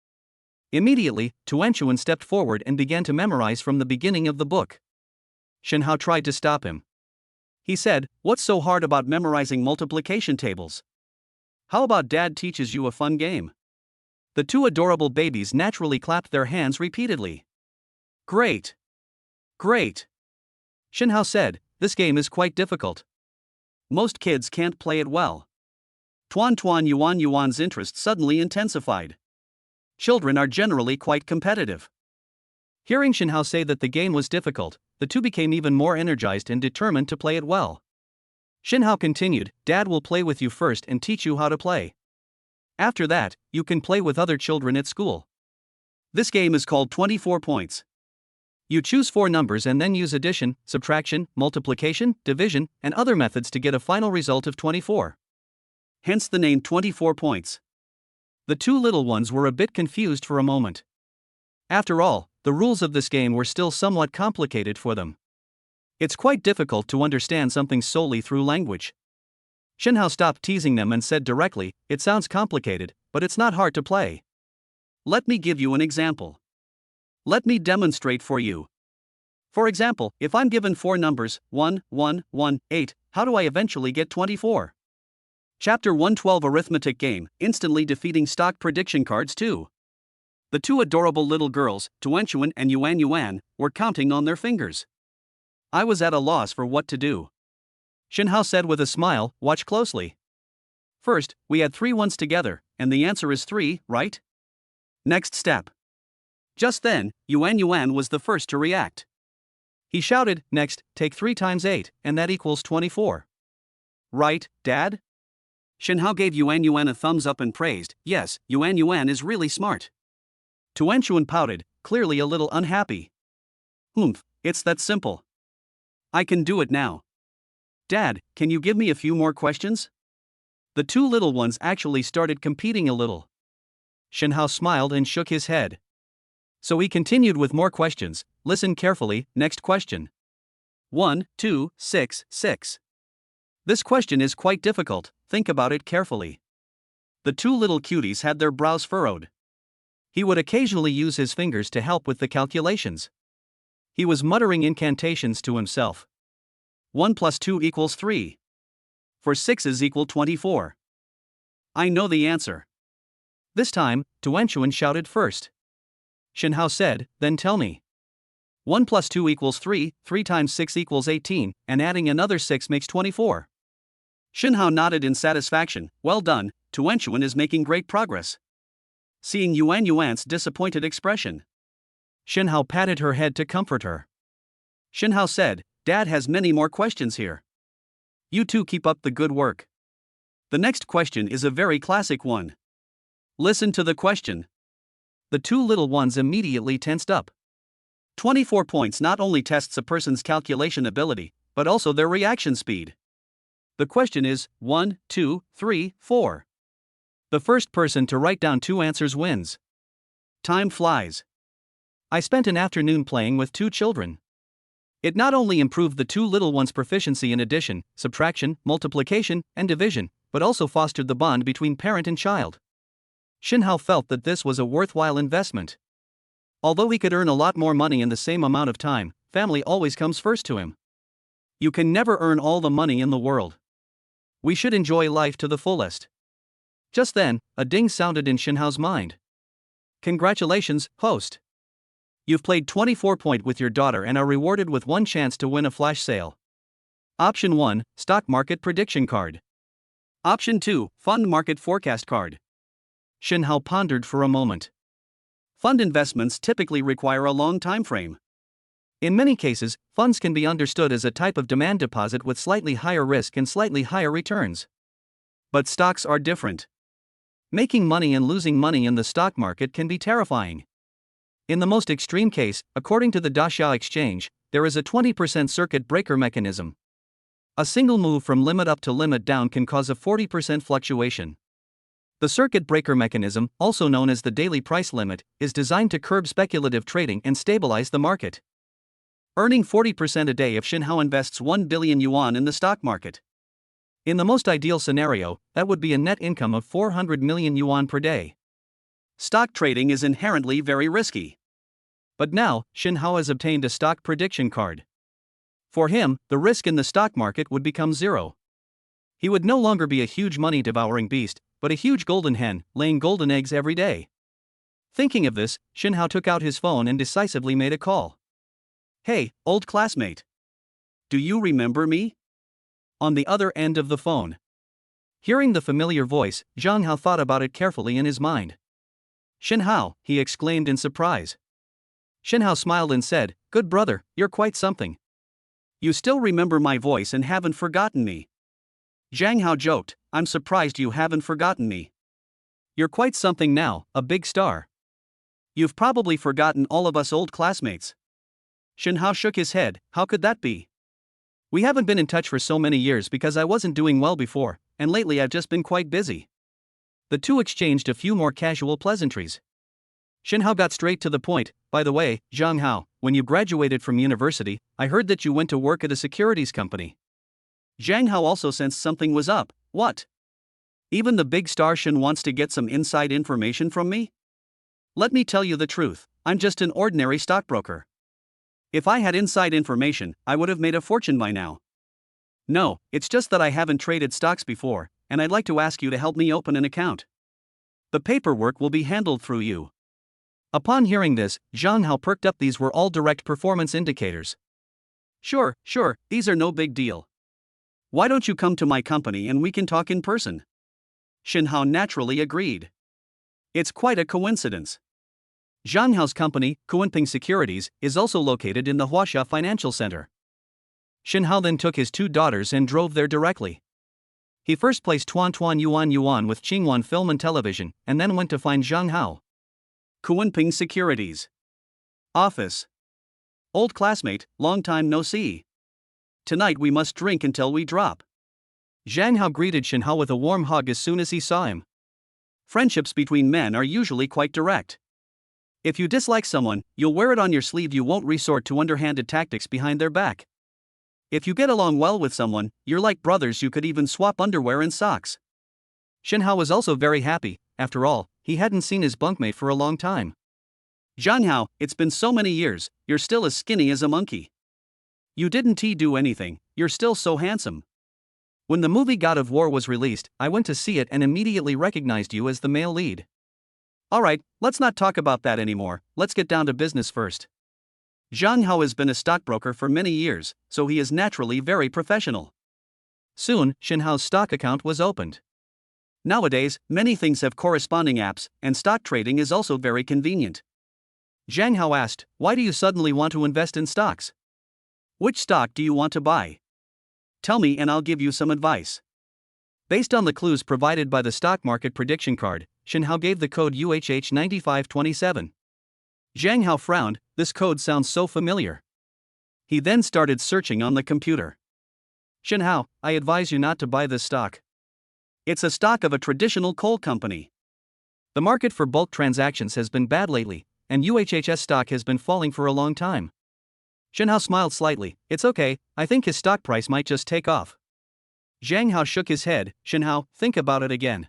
Immediately, Tuanchuan stepped forward and began to memorize from the beginning of the book. Shenhao tried to stop him. He said, "What's so hard about memorizing multiplication tables? How about Dad teaches you a fun game?" The two adorable babies naturally clapped their hands repeatedly. "Great! Great!" Shenhao said, "This game is quite difficult. Most kids can't play it well." Tuan Yuan's interest suddenly intensified. Children are generally quite competitive. Hearing Shenhao say that the game was difficult, the two became even more energized and determined to play it well. Shenhao continued, "Dad will play with you first and teach you how to play. After that, you can play with other children at school. This game is called 24 points. You choose 4 numbers and then use addition, subtraction, multiplication, division, and other methods to get a final result of 24. Hence the name 24 points." The two little ones were a bit confused for a moment. After all, the rules of this game were still somewhat complicated for them. It's quite difficult to understand something solely through language. Shenhao stopped teasing them and said directly, "It sounds complicated, but it's not hard to play. Let me give you an example. Let me demonstrate for you. For example, if I'm given 4 numbers, 1, 1, 1, 8, how do I eventually get 24? Chapter 112 Arithmetic Game, Instantly Defeating Stock Prediction Cards 2. The two adorable little girls, Tuanchuan and Yuan, were counting on their fingers. I was at a loss for what to do. Shenhao said with a smile, "Watch closely. First, we add 3 ones together, and the answer is 3, right? Next step." Just then, Yuan was the first to react. He shouted, "Next, take 3 times 8, and that equals 24. Right, Dad?" Shenhao gave Yuan a thumbs up and praised, "Yes, Yuan is really smart." Tuanchuan pouted, clearly a little unhappy. "Humph, it's that simple. I can do it now. Dad, can you give me a few more questions?" The two little ones actually started competing a little. Shenhao smiled and shook his head. So he continued with more questions. Listen carefully, next question. 1, 2, 6, 6. This question is quite difficult, think about it carefully. The two little cuties had their brows furrowed. He would occasionally use his fingers to help with the calculations. He was muttering incantations to himself. 1 plus 2 equals 3. 4 6s equal 24. I know the answer. This time, Tuanchuan shouted first. Shenhao said, "Then tell me. 1 plus 2 equals 3, 3 times 6 equals 18, and adding another 6 makes 24. Shenhao nodded in satisfaction. "Well done, Tuanchuan is making great progress." Seeing Yuan's disappointed expression, Shenhao patted her head to comfort her. Shenhao said, "Dad has many more questions here. You two keep up the good work." The next question is a very classic one. Listen to the question. The two little ones immediately tensed up. 24 points not only tests a person's calculation ability, but also their reaction speed. The question is 1, 2, 3, 4. The first person to write down 2 answers wins. Time flies. I spent an afternoon playing with 2 children. It not only improved the two little ones' proficiency in addition, subtraction, multiplication, and division, but also fostered the bond between parent and child. Shenhao felt that this was a worthwhile investment. Although he could earn a lot more money in the same amount of time, family always comes first to him. You can never earn all the money in the world. We should enjoy life to the fullest. Just then, a ding sounded in Shenhao's mind. Congratulations, host. You've played 24 point with your daughter and are rewarded with 1 chance to win a flash sale. Option 1, Stock Market Prediction Card. Option 2, Fund Market Forecast Card. Shenhao pondered for a moment. Fund investments typically require a long time frame. In many cases, funds can be understood as a type of demand deposit with slightly higher risk and slightly higher returns. But stocks are different. Making money and losing money in the stock market can be terrifying. In the most extreme case, according to the Dashia exchange, there is a 20% circuit breaker mechanism. A single move from limit up to limit down can cause a 40% fluctuation. The circuit breaker mechanism, also known as the daily price limit, is designed to curb speculative trading and stabilize the market. Earning 40% a day if Shenhao invests 1 billion yuan in the stock market. In the most ideal scenario, that would be a net income of 400 million yuan per day. Stock trading is inherently very risky. But now, Shin Hao has obtained a stock prediction card. For him, the risk in the stock market would become zero. He would no longer be a huge money-devouring beast, but a huge golden hen, laying golden eggs every day. Thinking of this, Shin Hao took out his phone and decisively made a call. Hey, old classmate. Do you remember me? On the other end of the phone. Hearing the familiar voice, Zhang Hao thought about it carefully in his mind. Shin Hao, he exclaimed in surprise. Shin Hao smiled and said, "Good brother, you're quite something. You still remember my voice and haven't forgotten me." Zhang Hao joked, "I'm surprised you haven't forgotten me. You're quite something now, a big star." You've probably forgotten all of us old classmates. Shin Hao shook his head. How could that be? We haven't been in touch for so many years because I wasn't doing well before, and lately I've just been quite busy. The two exchanged a few more casual pleasantries. Shin Hao got straight to the point. By the way, Zhang Hao, when you graduated from university, I heard that you went to work at a securities company. Zhang Hao also sensed something was up. What? Even the big star Shin wants to get some inside information from me? Let me tell you the truth, I'm just an ordinary stockbroker. If I had inside information, I would have made a fortune by now. No, it's just that I haven't traded stocks before, and I'd like to ask you to help me open an account. The paperwork will be handled through you." Upon hearing this, Zhang Hao perked up. These were all direct performance indicators. Sure, these are no big deal. Why don't you come to my company and we can talk in person? Shin Hao naturally agreed. It's quite a coincidence. Zhang Hao's company, Kunpeng Securities, is also located in the Huaxia Financial Center. Shin Hao then took his two daughters and drove there directly. He first placed Tuan Yuan with Qingwan Film and Television, and then went to find Zhang Hao. Kunpeng Securities office. Old classmate, long time no see. Tonight we must drink until we drop. Zhang Hao greeted Shin Hao with a warm hug as soon as he saw him. Friendships between men are usually quite direct. If you dislike someone, you'll wear it on your sleeve. You won't resort to underhanded tactics behind their back. If you get along well with someone, you're like brothers. You could even swap underwear and socks. Shin Hao was also very happy. After all, he hadn't seen his bunkmate for a long time. Zhang Hao, it's been so many years, you're still as skinny as a monkey. You didn't do anything, you're still so handsome. When the movie God of War was released, I went to see it and immediately recognized you as the male lead. Alright, let's not talk about that anymore, let's get down to business first. Zhang Hao has been a stockbroker for many years, so he is naturally very professional. Soon, Shin Hao's stock account was opened. Nowadays, many things have corresponding apps, and stock trading is also very convenient. Zhang Hao asked, "Why do you suddenly want to invest in stocks? Which stock do you want to buy? Tell me and I'll give you some advice." Based on the clues provided by the stock market prediction card, Shin Hao gave the code UHH9527. Zhang Hao frowned. This code sounds so familiar. He then started searching on the computer. "Shin Hao, I advise you not to buy this stock. It's a stock of a traditional coal company. The market for bulk transactions has been bad lately, and UHH's stock has been falling for a long time." Shin Hao smiled slightly. "It's okay, I think his stock price might just take off." Zhang Hao shook his head. "Shin Hao, think about it again.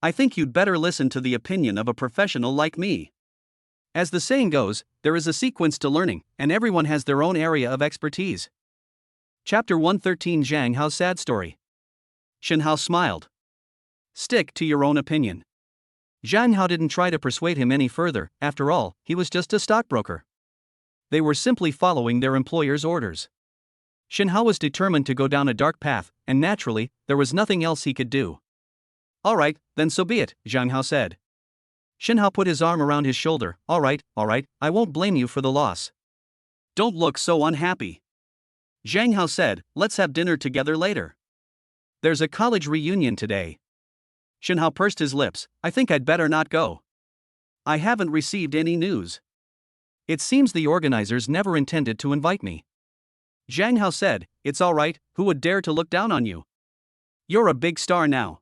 I think you'd better listen to the opinion of a professional like me. As the saying goes, there is a sequence to learning, and everyone has their own area of expertise." Chapter 113 Zhang Hao's sad story. Shin Hao smiled. "Stick to your own opinion." Zhang Hao didn't try to persuade him any further. After all, he was just a stockbroker. They were simply following their employer's orders. Shin Hao was determined to go down a dark path, and naturally, there was nothing else he could do. "Alright, then so be it," Zhang Hao said. Shin Hao put his arm around his shoulder. Alright, I won't blame you for the loss." "Don't look so unhappy." Zhang Hao said, "Let's have dinner together later." "There's a college reunion today." Shin Hao pursed his lips. "I think I'd better not go. I haven't received any news." "It seems the organizers never intended to invite me." Zhang Hao said, "It's alright, who would dare to look down on you? You're a big star now."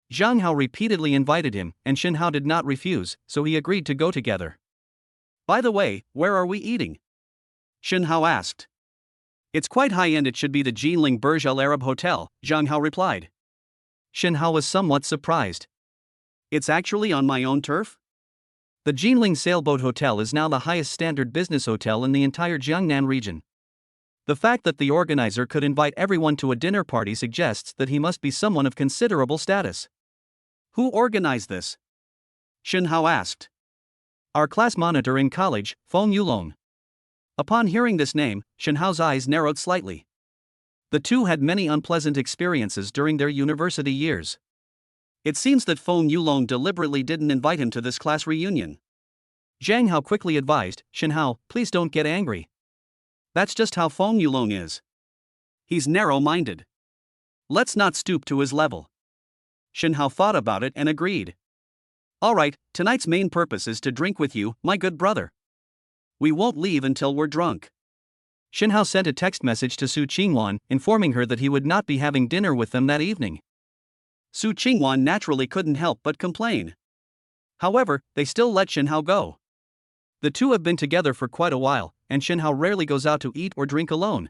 Zhang Hao repeatedly invited him, and Shin Hao did not refuse, so he agreed to go together. "By the way, where are we eating?" Shin Hao asked. "It's quite high-end, it should be the Jinling Burj Al Arab Hotel," Zhang Hao replied. Shin Hao was somewhat surprised. "It's actually on my own turf?" The Jinling Sailboat Hotel is now the highest standard business hotel in the entire Jiangnan region. The fact that the organizer could invite everyone to a dinner party suggests that he must be someone of considerable status. Who organized this? Shen Hao asked. Our class monitor in college, Feng Yulong. Upon hearing this name, Shen Hao's eyes narrowed slightly. The two had many unpleasant experiences during their university years. It seems that Feng Yulong deliberately didn't invite him to this class reunion. Zhang Hao quickly advised, Shen Hao, please don't get angry. That's just how Feng Yulong is. He's narrow-minded. Let's not stoop to his level. Shen Hao thought about it and agreed. All right, tonight's main purpose is to drink with you, my good brother. We won't leave until we're drunk. Shen Hao sent a text message to Su Qingwan, informing her that he would not be having dinner with them that evening. Su Qingwan naturally couldn't help but complain. However, they still let Shen Hao go. The two have been together for quite a while, and Shen Hao rarely goes out to eat or drink alone.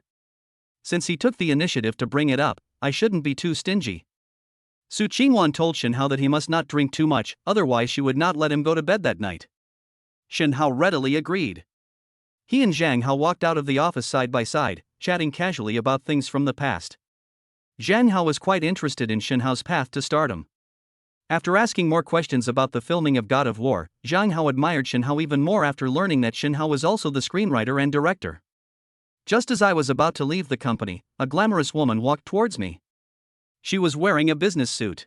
Since he took the initiative to bring it up, I shouldn't be too stingy. Su Qingwan told Shen Hao that he must not drink too much, otherwise she would not let him go to bed that night. Shen Hao readily agreed. He and Zhang Hao walked out of the office side by side, chatting casually about things from the past. Zhang Hao was quite interested in Shen Hao's path to stardom. After asking more questions about the filming of God of War, Zhang Hao admired Shen Hao even more after learning that Shen Hao was also the screenwriter and director. Just as I was about to leave the company, a glamorous woman walked towards me. She was wearing a business suit.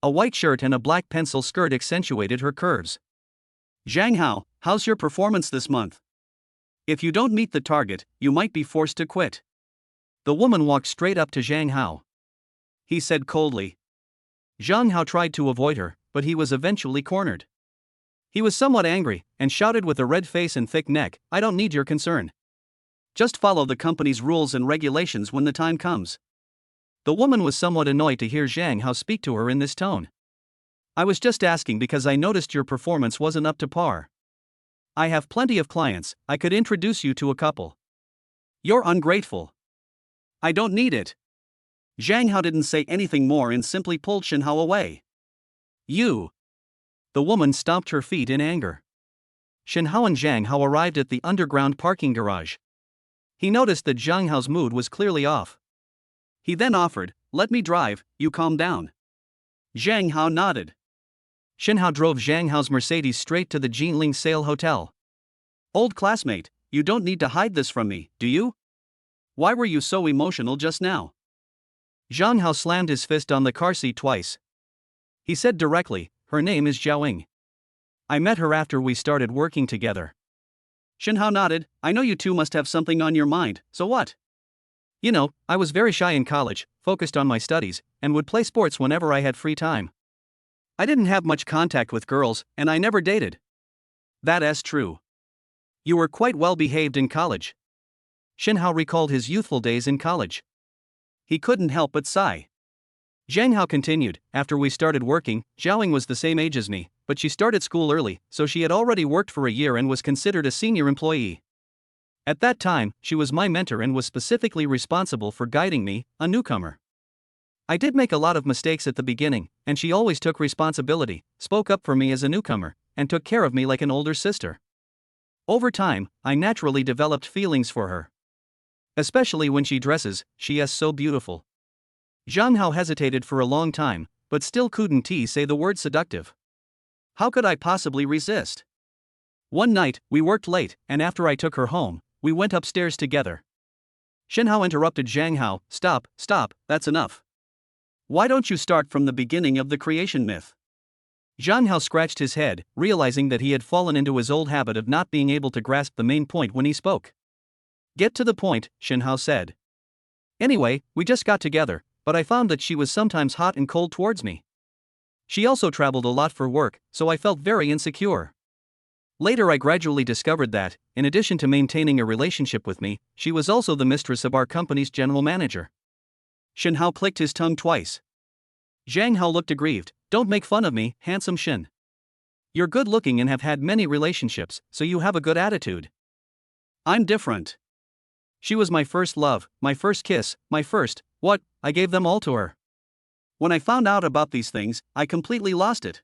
A white shirt and a black pencil skirt accentuated her curves. Zhang Hao, how's your performance this month? If you don't meet the target, you might be forced to quit. The woman walked straight up to Zhang Hao. He said coldly. Zhang Hao tried to avoid her, but he was eventually cornered. He was somewhat angry, and shouted with a red face and thick neck, I don't need your concern. Just follow the company's rules and regulations when the time comes. The woman was somewhat annoyed to hear Zhang Hao speak to her in this tone. I was just asking because I noticed your performance wasn't up to par. I have plenty of clients, I could introduce you to a couple. You're ungrateful. I don't need it. Zhang Hao didn't say anything more and simply pulled Shen Hao away. You! The woman stomped her feet in anger. Shen Hao and Zhang Hao arrived at the underground parking garage. He noticed that Zhang Hao's mood was clearly off. He then offered, let me drive, you calm down. Zhang Hao nodded. Shen Hao drove Zhang Hao's Mercedes straight to the Jinling Sail Hotel. Old classmate, you don't need to hide this from me, do you? Why were you so emotional just now? Zhang Hao slammed his fist on the car seat twice. He said directly, her name is Zhaoying. I met her after we started working together. Shen Hao nodded, I know you two must have something on your mind, so what? You know, I was very shy in college, focused on my studies, and would play sports whenever I had free time. I didn't have much contact with girls, and I never dated. That is true. You were quite well behaved in college. Shen Hao recalled his youthful days in college. He couldn't help but sigh. Zhang Hao continued, after we started working, Zhaoying was the same age as me, but she started school early, so she had already worked for a year and was considered a senior employee. At that time, she was my mentor and was specifically responsible for guiding me, a newcomer. I did make a lot of mistakes at the beginning, and she always took responsibility, spoke up for me as a newcomer, and took care of me like an older sister. Over time, I naturally developed feelings for her. Especially when she dresses, she is so beautiful. Zhang Hao hesitated for a long time, but still couldn't say the word seductive. How could I possibly resist? One night, we worked late, and after I took her home, we went upstairs together. Shen Hao interrupted Zhang Hao, stop, that's enough. Why don't you start from the beginning of the creation myth? Zhang Hao scratched his head, realizing that he had fallen into his old habit of not being able to grasp the main point when he spoke. Get to the point, Shen Hao said. Anyway, we just got together, but I found that she was sometimes hot and cold towards me. She also traveled a lot for work, so I felt very insecure. Later I gradually discovered that, in addition to maintaining a relationship with me, she was also the mistress of our company's general manager. Shen Hao clicked his tongue twice. Zhang Hao looked aggrieved. Don't make fun of me, handsome Shen. You're good looking and have had many relationships, so you have a good attitude. I'm different. She was my first love, my first kiss, I gave them all to her. When I found out about these things, I completely lost it.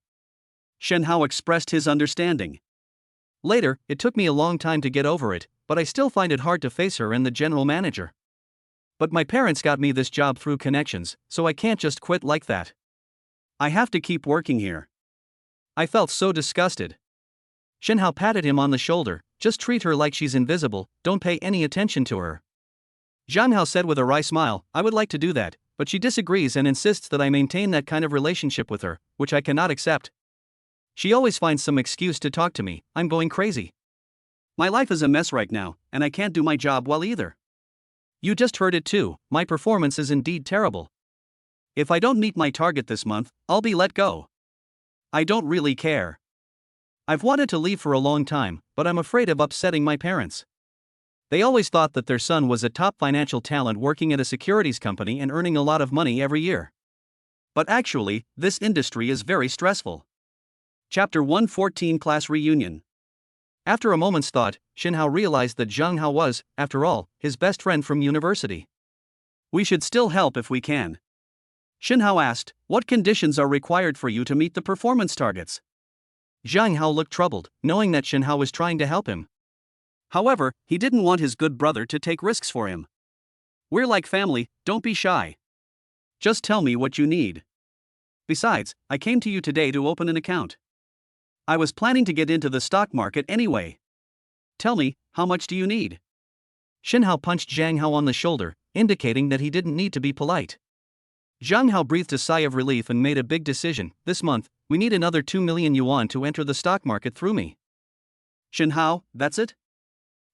Shen Hao expressed his understanding. Later, it took me a long time to get over it, but I still find it hard to face her and the general manager. But my parents got me this job through connections, so I can't just quit like that. I have to keep working here. I felt so disgusted. Shen Hao patted him on the shoulder. Just treat her like she's invisible, don't pay any attention to her. Zhang Hao said with a wry smile, I would like to do that, but she disagrees and insists that I maintain that kind of relationship with her, which I cannot accept. She always finds some excuse to talk to me. I'm going crazy. My life is a mess right now, and I can't do my job well either. You just heard it too, my performance is indeed terrible. If I don't meet my target this month, I'll be let go. I don't really care. I've wanted to leave for a long time, but I'm afraid of upsetting my parents. They always thought that their son was a top financial talent working at a securities company and earning a lot of money every year. But actually, this industry is very stressful. Chapter 114 Class Reunion. After a moment's thought, Shen Hao realized that Zhang Hao was, after all, his best friend from university. We should still help if we can. Shen Hao asked, what conditions are required for you to meet the performance targets? Zhang Hao looked troubled, knowing that Shen Hao was trying to help him. However, he didn't want his good brother to take risks for him. We're like family, don't be shy. Just tell me what you need. Besides, I came to you today to open an account. I was planning to get into the stock market anyway. Tell me, how much do you need? Shen Hao punched Zhang Hao on the shoulder, indicating that he didn't need to be polite. Zhang Hao breathed a sigh of relief and made a big decision. This month, we need another 2 million yuan to enter the stock market through me. Shen Hao, that's it?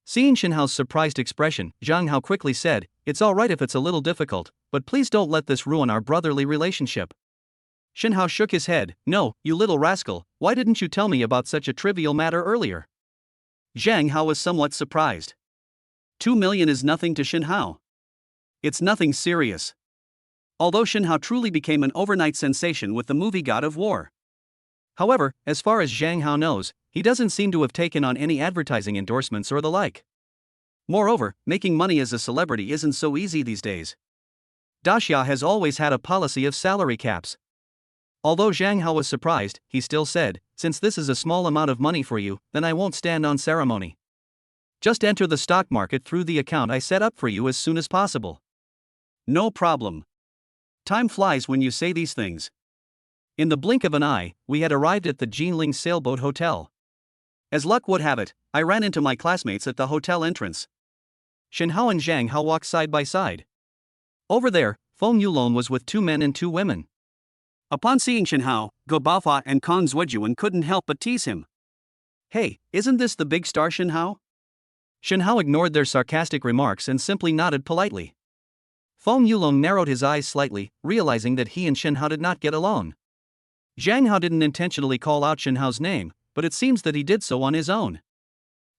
Seeing Shen Hao's surprised expression, Zhang Hao quickly said, it's alright if it's a little difficult, but please don't let this ruin our brotherly relationship. Shen Hao shook his head. No, you little rascal, why didn't you tell me about such a trivial matter earlier? Zhang Hao was somewhat surprised. 2 million is nothing to Shen Hao. It's nothing serious. Although Shen Hao truly became an overnight sensation with the movie God of War. However, as far as Zhang Hao knows, he doesn't seem to have taken on any advertising endorsements or the like. Moreover, making money as a celebrity isn't so easy these days. Daxia has always had a policy of salary caps. Although Zhang Hao was surprised, he still said, since this is a small amount of money for you, then I won't stand on ceremony. Just enter the stock market through the account I set up for you as soon as possible. No problem. Time flies when you say these things. In the blink of an eye, we had arrived at the Jinling Sailboat Hotel. As luck would have it, I ran into my classmates at the hotel entrance. Shen Hao and Zhang Hao walked side by side. Over there, Feng Yulong was with 2 men and 2 women. Upon seeing Shen Hao, Ge Baofa and Kong Zuejuan couldn't help but tease him. Hey, isn't this the big star Shen Hao? Shen Hao ignored their sarcastic remarks and simply nodded politely. Feng Yulong narrowed his eyes slightly, realizing that he and Shen Hao did not get along. Zhang Hao didn't intentionally call out Shen Hao's name, but it seems that he did so on his own.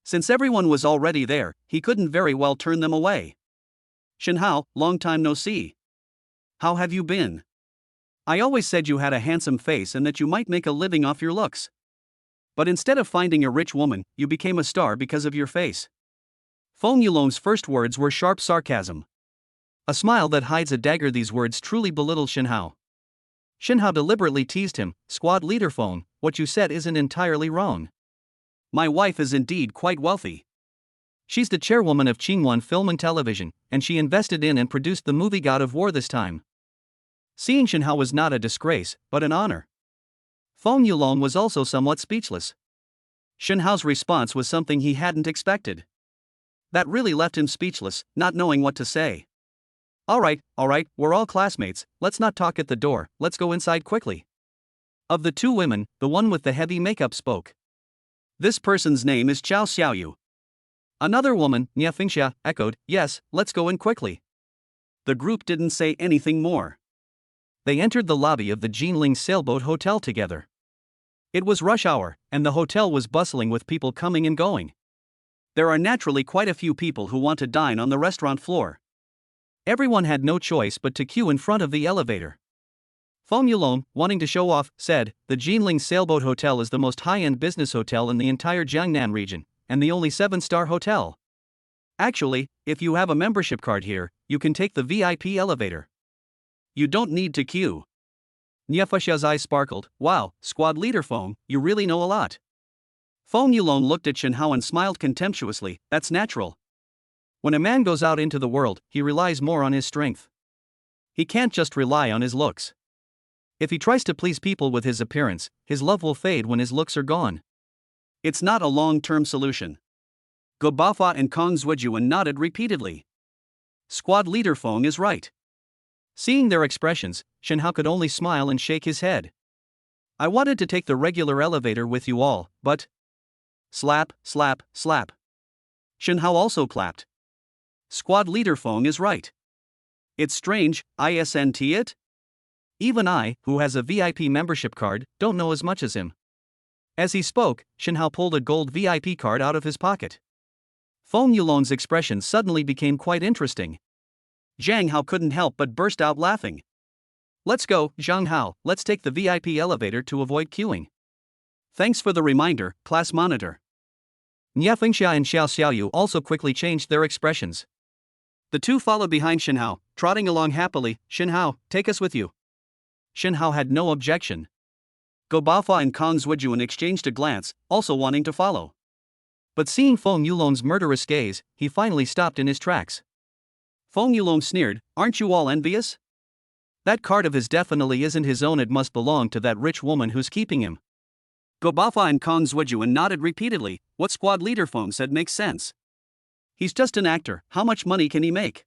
Since everyone was already there, he couldn't very well turn them away. Shen Hao, long time no see. How have you been? I always said you had a handsome face and that you might make a living off your looks. But instead of finding a rich woman, you became a star because of your face. Feng Yulong's first words were sharp sarcasm. A smile that hides a dagger. These words truly belittled Shen Hao. Shen Hao deliberately teased him, squad leader Feng, what you said isn't entirely wrong. My wife is indeed quite wealthy. She's the chairwoman of Qingwan Film and Television, and she invested in and produced the movie God of War this time. Seeing Shen Hao was not a disgrace, but an honor. Feng Yulong was also somewhat speechless. Shen Hao's response was something he hadn't expected. That really left him speechless, not knowing what to say. Alright, we're all classmates, let's not talk at the door, let's go inside quickly. Of the 2 women, the one with the heavy makeup spoke. This person's name is Chao Xiaoyu. Another woman, Nia Fingxia, echoed, yes, let's go in quickly. The group didn't say anything more. They entered the lobby of the Jinling Sailboat Hotel together. It was rush hour, and the hotel was bustling with people coming and going. There are naturally quite a few people who want to dine on the restaurant floor. Everyone had no choice but to queue in front of the elevator. Feng Yulong, wanting to show off, said, the Jinling Sailboat Hotel is the most high-end business hotel in the entire Jiangnan region, and the only 7-star hotel. Actually, if you have a membership card here, you can take the VIP elevator. You don't need to queue. Niefasha's eyes sparkled. Wow, squad leader Feng, you really know a lot. Feng Yulong looked at Shen Hao and smiled contemptuously. That's natural. When a man goes out into the world, he relies more on his strength. He can't just rely on his looks. If he tries to please people with his appearance, his love will fade when his looks are gone. It's not a long-term solution. Go Bafa and Kong Zhuojuan nodded repeatedly. Squad leader Feng is right. Seeing their expressions, Shen Hao could only smile and shake his head. I wanted to take the regular elevator with you all, but... Slap, slap, slap. Shen Hao also clapped. Squad leader Feng is right. It's strange, isn't it? Even I, who has a VIP membership card, don't know as much as him. As he spoke, Shen Hao pulled a gold VIP card out of his pocket. Feng Yulong's expression suddenly became quite interesting. Zhang Hao couldn't help but burst out laughing. Let's go, Zhang Hao, let's take the VIP elevator to avoid queuing. Thanks for the reminder, class monitor. Nia Fengxia and Xiao Xiaoyu also quickly changed their expressions. The two followed behind Shen Hao, trotting along happily. Shen Hao, take us with you. Shen Hao had no objection. Go Bafa and Kong Zhuojuan exchanged a glance, also wanting to follow. But seeing Feng Yulong's murderous gaze, he finally stopped in his tracks. Feng Yulong sneered, aren't you all envious? That card of his definitely isn't his own, it must belong to that rich woman who's keeping him. Go Bafa and Kong Zhuojuan nodded repeatedly. What squad leader Feng said makes sense. He's just an actor, how much money can he make?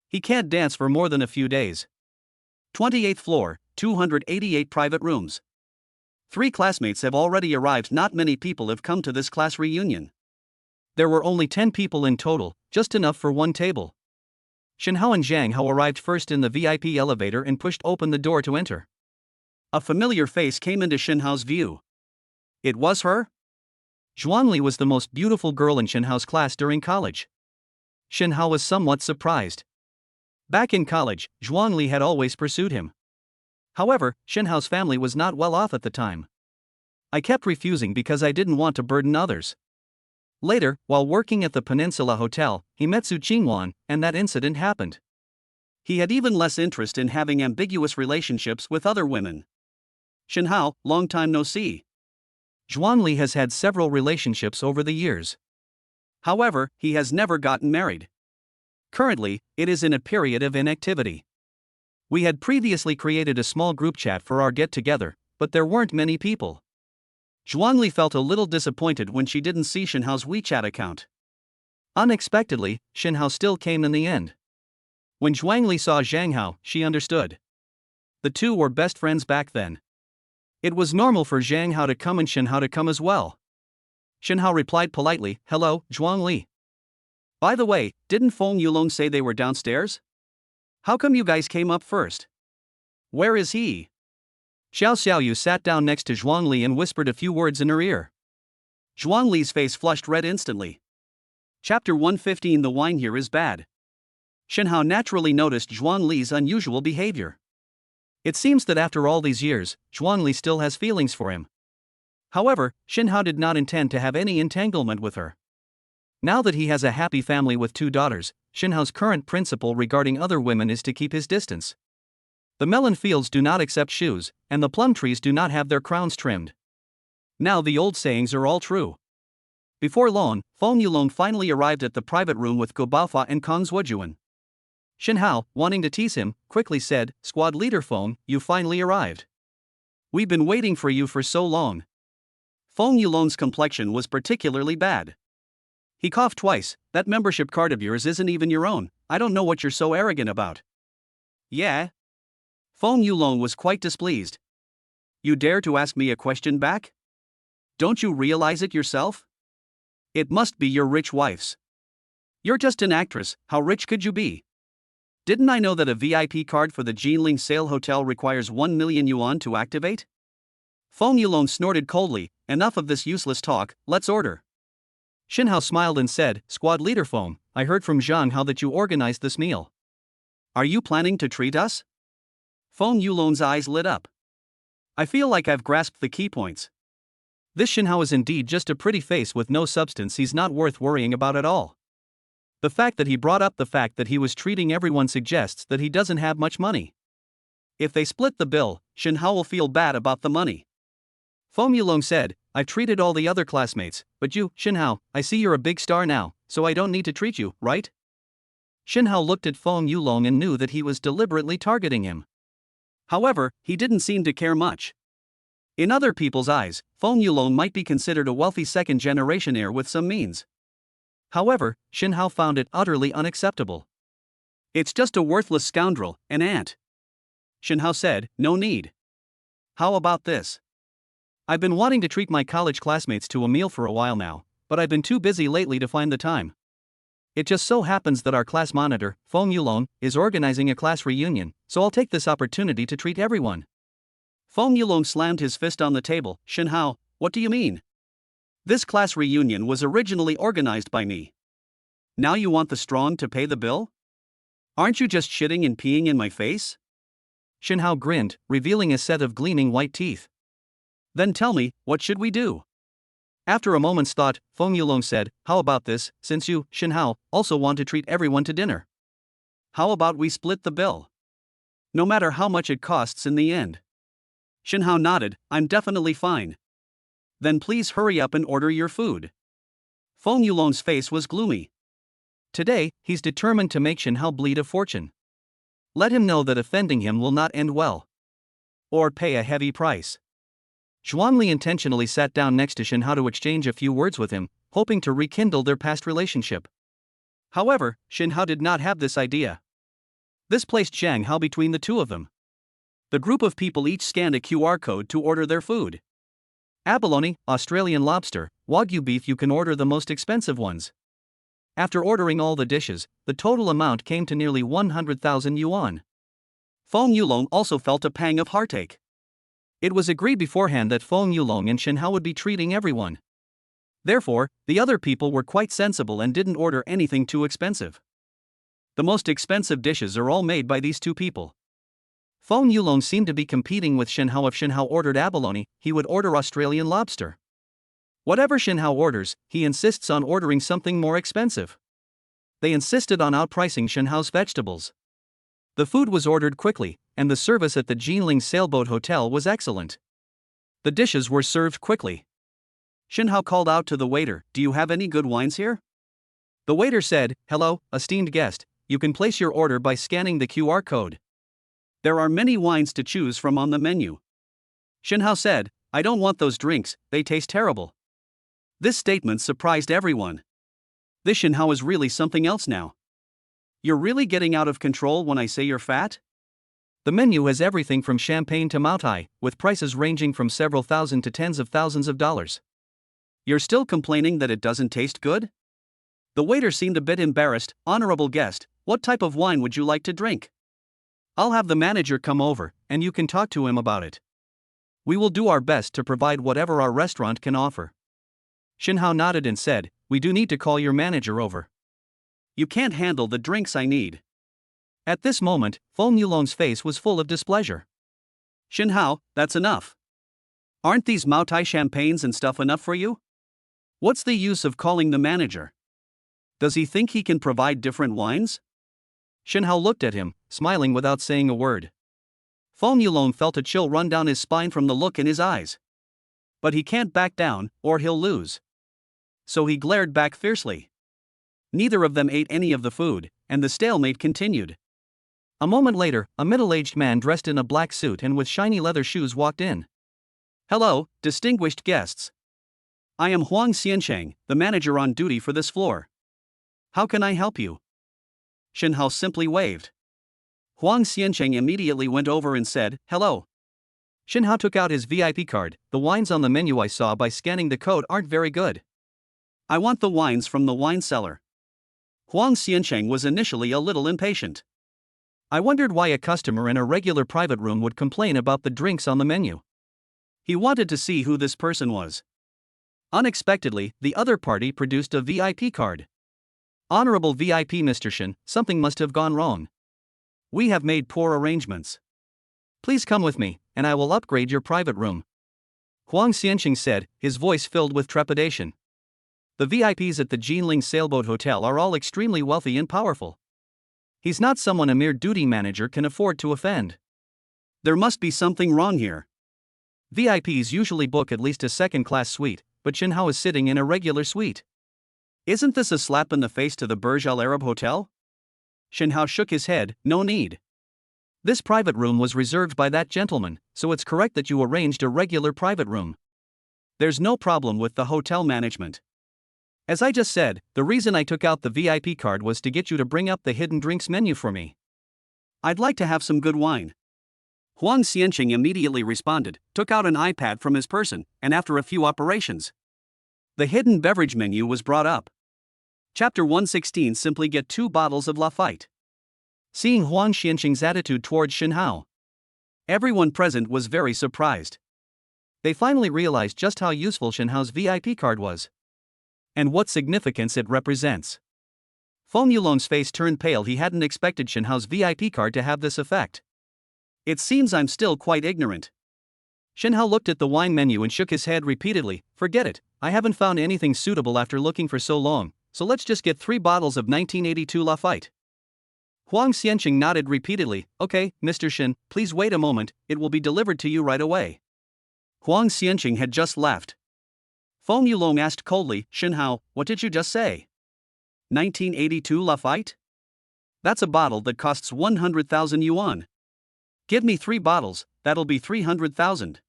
He can't dance for more than a few days. 28th floor, 288 private rooms. 3 classmates have already arrived. Not many people have come to this class reunion. There were only 10 people in total, just enough for one table. Shen Hao and Zhang Hao arrived first in the VIP elevator and pushed open the door to enter. A familiar face came into Shen Hao's view. It was her? Zhuangli was the most beautiful girl in Shen Hao's class during college. Shen Hao was somewhat surprised. Back in college, Zhuangli had always pursued him. However, Shen Hao's family was not well off at the time. I kept refusing because I didn't want to burden others. Later, while working at the Peninsula Hotel, he met Su Qingwan, and that incident happened. He had even less interest in having ambiguous relationships with other women. Shen Hao, long time no see. Zhuangli has had several relationships over the years. However, he has never gotten married. Currently, it is in a period of inactivity. We had previously created a small group chat for our get-together, but there weren't many people. Zhuangli felt a little disappointed when she didn't see Shen Hao's WeChat account. Unexpectedly, Shen Hao still came in the end. When Zhuangli saw Zhang Hao, she understood. The two were best friends back then. It was normal for Zhang Hao to come and Shen Hao to come as well. Shen Hao replied politely, hello, Zhuangli. By the way, didn't Feng Yulong say they were downstairs? How come you guys came up first? Where is he? Xiao Xiaoyu sat down next to Zhuangli and whispered a few words in her ear. Zhuangli's face flushed red instantly. Chapter 115. The wine here is bad. Shen Hao naturally noticed Zhuangli's unusual behavior. It seems that after all these years, Zhuangli still has feelings for him. However, Shen Hao did not intend to have any entanglement with her. Now that he has a happy family with 2 daughters, Shen Hao's current principle regarding other women is to keep his distance. The melon fields do not accept shoes, and the plum trees do not have their crowns trimmed. Now the old sayings are all true. Before long, Feng Yulong finally arrived at the private room with Go Baofa and Kong Zhuojuan. Shen Hao, wanting to tease him, quickly said, Squad leader Feng, you finally arrived. We've been waiting for you for so long. Feng Yulong's complexion was particularly bad. He coughed twice. That membership card of yours isn't even your own. I don't know what you're so arrogant about. Yeah? Feng Yulong was quite displeased. You dare to ask me a question back? Don't you realize it yourself? It must be your rich wife's. You're just an actress, how rich could you be? Didn't I know that a VIP card for the Jinling Sale Hotel requires 1 million yuan to activate? Feng Yulong snorted coldly, enough of this useless talk, let's order. Shen Hao smiled and said, Squad leader Feng, I heard from Zhang Hao that you organized this meal. Are you planning to treat us? Feng Yulong's eyes lit up. I feel like I've grasped the key points. This Shen Hao is indeed just a pretty face with no substance. He's not worth worrying about at all. The fact that he brought up the fact that he was treating everyone suggests that he doesn't have much money. If they split the bill, Shin Hao will feel bad about the money. Feng Yulong said, I've treated all the other classmates, but you, Shin Hao, I see you're a big star now, so I don't need to treat you, right? Shin Hao looked at Feng Yulong and knew that he was deliberately targeting him. However, he didn't seem to care much. In other people's eyes, Feng Yulong might be considered a wealthy second-generation heir with some means. However, Shin Hao found it utterly unacceptable. It's just a worthless scoundrel, an ant. Shin Hao said, no need. How about this? I've been wanting to treat my college classmates to a meal for a while now, but I've been too busy lately to find the time. It just so happens that our class monitor, Feng Yulong, is organizing a class reunion, so I'll take this opportunity to treat everyone. Feng Yulong slammed his fist on the table. Shin Hao, what do you mean? This class reunion was originally organized by me. Now you want the strong to pay the bill? Aren't you just shitting and peeing in my face? Shin Hao grinned, revealing a set of gleaming white teeth. Then tell me, what should we do? After a moment's thought, Feng Yulong said, how about this, since you, Shin Hao, also want to treat everyone to dinner? How about we split the bill? No matter how much it costs in the end. Shin Hao nodded, I'm definitely fine. Then please hurry up and order your food. Feng Yulong's face was gloomy. Today, he's determined to make Shin Hao bleed a fortune. Let him know that offending him will not end well. Or pay a heavy price. Zhuangli intentionally sat down next to Shin Hao to exchange a few words with him, hoping to rekindle their past relationship. However, Shin Hao did not have this idea. This placed Zhang Hao between the two of them. The group of people each scanned a QR code to order their food. Abalone, Australian lobster, Wagyu beef. You can order the most expensive ones. After ordering all the dishes, the total amount came to nearly 100,000 yuan. Feng Yulong also felt a pang of heartache. It was agreed beforehand that Feng Yulong and Shin Hao would be treating everyone. Therefore, the other people were quite sensible and didn't order anything too expensive. The most expensive dishes are all made by these two people. Feng Yulong seemed to be competing with Shin Hao. If Shin Hao ordered abalone, he would order Australian lobster. Whatever Shin Hao orders, he insists on ordering something more expensive. They insisted on outpricing Shin Hao's vegetables. The food was ordered quickly, and the service at the Jinling Sailboat Hotel was excellent. The dishes were served quickly. Shin Hao called out to the waiter, do you have any good wines here? The waiter said, hello, esteemed guest, you can place your order by scanning the QR code. There are many wines to choose from on the menu. Shin Hao said, I don't want those drinks, they taste terrible. This statement surprised everyone. This Shin Hao is really something else now. You're really getting out of control when I say you're fat? The menu has everything from champagne to Mao Tai, with prices ranging from several thousand to tens of thousands of dollars. You're still complaining that it doesn't taste good? The waiter seemed a bit embarrassed. Honorable guest, what type of wine would you like to drink? I'll have the manager come over, and you can talk to him about it. We will do our best to provide whatever our restaurant can offer. Shin Hao nodded and said, we do need to call your manager over. You can't handle the drinks I need. At this moment, Feng Yulong's face was full of displeasure. Shin Hao, that's enough. Aren't these Mao Tai champagnes and stuff enough for you? What's the use of calling the manager? Does he think he can provide different wines? Shin Hao looked at him, smiling without saying a word. Feng Yulong felt a chill run down his spine from the look in his eyes. But he can't back down, or he'll lose. So he glared back fiercely. Neither of them ate any of the food, and the stalemate continued. A moment later, a middle-aged man dressed in a black suit and with shiny leather shoes walked in. Hello, distinguished guests. I am Huang Xiancheng, the manager on duty for this floor. How can I help you? Shin Hao simply waved. Huang Xiancheng immediately went over and said, hello. Shin Hao took out his VIP card. The wines on the menu I saw by scanning the code aren't very good. I want the wines from the wine cellar. Huang Xiancheng was initially a little impatient. I wondered why a customer in a regular private room would complain about the drinks on the menu. He wanted to see who this person was. Unexpectedly, the other party produced a VIP card. Honorable VIP Mr. Shin, something must have gone wrong. We have made poor arrangements. Please come with me, and I will upgrade your private room. Huang Xiancheng said, his voice filled with trepidation. The VIPs at the Jinling Sailboat Hotel are all extremely wealthy and powerful. He's not someone a mere duty manager can afford to offend. There must be something wrong here. VIPs usually book at least a second-class suite, but Shinhao is sitting in a regular suite. Isn't this a slap in the face to the Burj Al Arab Hotel? Shinhao shook his head, no need. This private room was reserved by that gentleman, so it's correct that you arranged a regular private room. There's no problem with the hotel management. As I just said, the reason I took out the VIP card was to get you to bring up the hidden drinks menu for me. I'd like to have some good wine. Huang Xianqing immediately responded, took out an iPad from his person, and after a few operations, the hidden beverage menu was brought up. Chapter 116. Simply get 2 bottles of Lafite. Seeing Huang Xianqing's attitude towards Shinhao, everyone present was very surprised. They finally realized just how useful Shinhao's VIP card was, and what significance it represents. Feng Yulong's face turned pale. He hadn't expected Shinhao's VIP card to have this effect. It seems I'm still quite ignorant. Shinhao looked at the wine menu and shook his head repeatedly. Forget it, I haven't found anything suitable after looking for so long, so let's just get 3 bottles of 1982 Lafite. Huang Xianqing nodded repeatedly. Okay, Mr. Shin, please wait a moment, it will be delivered to you right away. Huang Xianqing had just left. Feng Yulong asked coldly, Shinhao, what did you just say? 1982 Lafite? That's a bottle that costs 100,000 yuan. Give me 3 bottles, that'll be 300,000.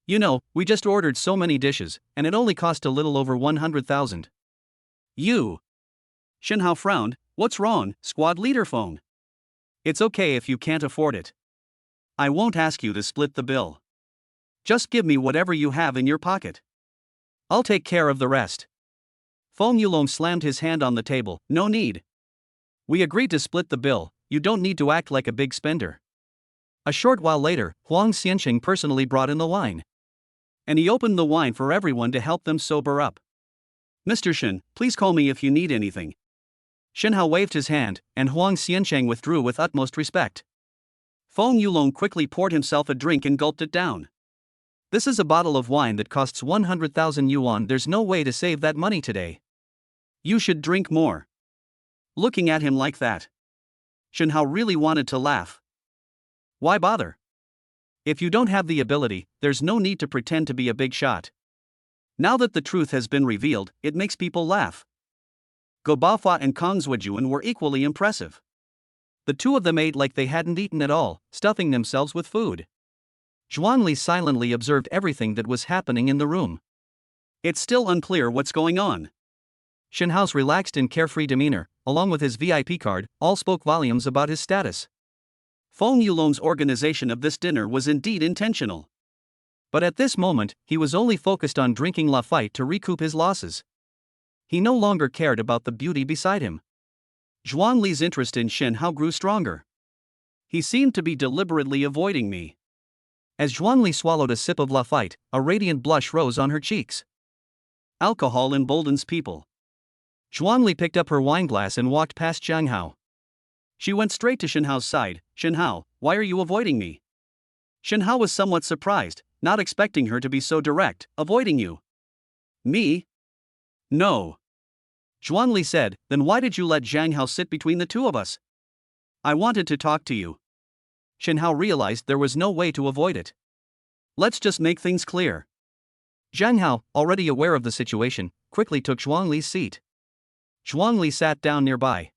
You know, we just ordered so many dishes, and it only cost a little over 100,000. You. Shinhao frowned. What's wrong, squad leader Feng? It's okay if you can't afford it. I won't ask you to split the bill. Just give me whatever you have in your pocket. I'll take care of the rest. Feng Yulong slammed his hand on the table. No need. We agreed to split the bill, you don't need to act like a big spender. A short while later, Huang Xianqing personally brought in the wine. And he opened the wine for everyone to help them sober up. Mr. Shin, please call me if you need anything. Shinhao waved his hand, and Huang Xianqing withdrew with utmost respect. Feng Yulong quickly poured himself a drink and gulped it down. This is a bottle of wine that costs 100,000 yuan. There's no way to save that money today. You should drink more. Looking at him like that, Shinhao really wanted to laugh. Why bother? If you don't have the ability, there's no need to pretend to be a big shot. Now that the truth has been revealed, it makes people laugh. Go Baofa and Kong Zuojuan were equally impressive. The two of them ate like they hadn't eaten at all, stuffing themselves with food. Zhuangli silently observed everything that was happening in the room. It's still unclear what's going on. Shinhao's relaxed and carefree demeanor, along with his VIP card, all spoke volumes about his status. Feng Yulong's organization of this dinner was indeed intentional. But at this moment, he was only focused on drinking Lafite to recoup his losses. He no longer cared about the beauty beside him. Zhuangli's interest in Shinhao grew stronger. He seemed to be deliberately avoiding me. As Zhuangli swallowed a sip of Lafite, a radiant blush rose on her cheeks. Alcohol emboldens people. Zhuangli picked up her wine glass and walked past Zhang Hao. She went straight to Shinhao's side. Shinhao, why are you avoiding me? Shinhao was somewhat surprised, not expecting her to be so direct. Avoiding you? Me? No. Zhuangli said, then why did you let Zhang Hao sit between the two of us? I wanted to talk to you. Shinhao realized there was no way to avoid it. Let's just make things clear. Zhang Hao, already aware of the situation, quickly took Zhuangli's seat. Zhuangli sat down nearby.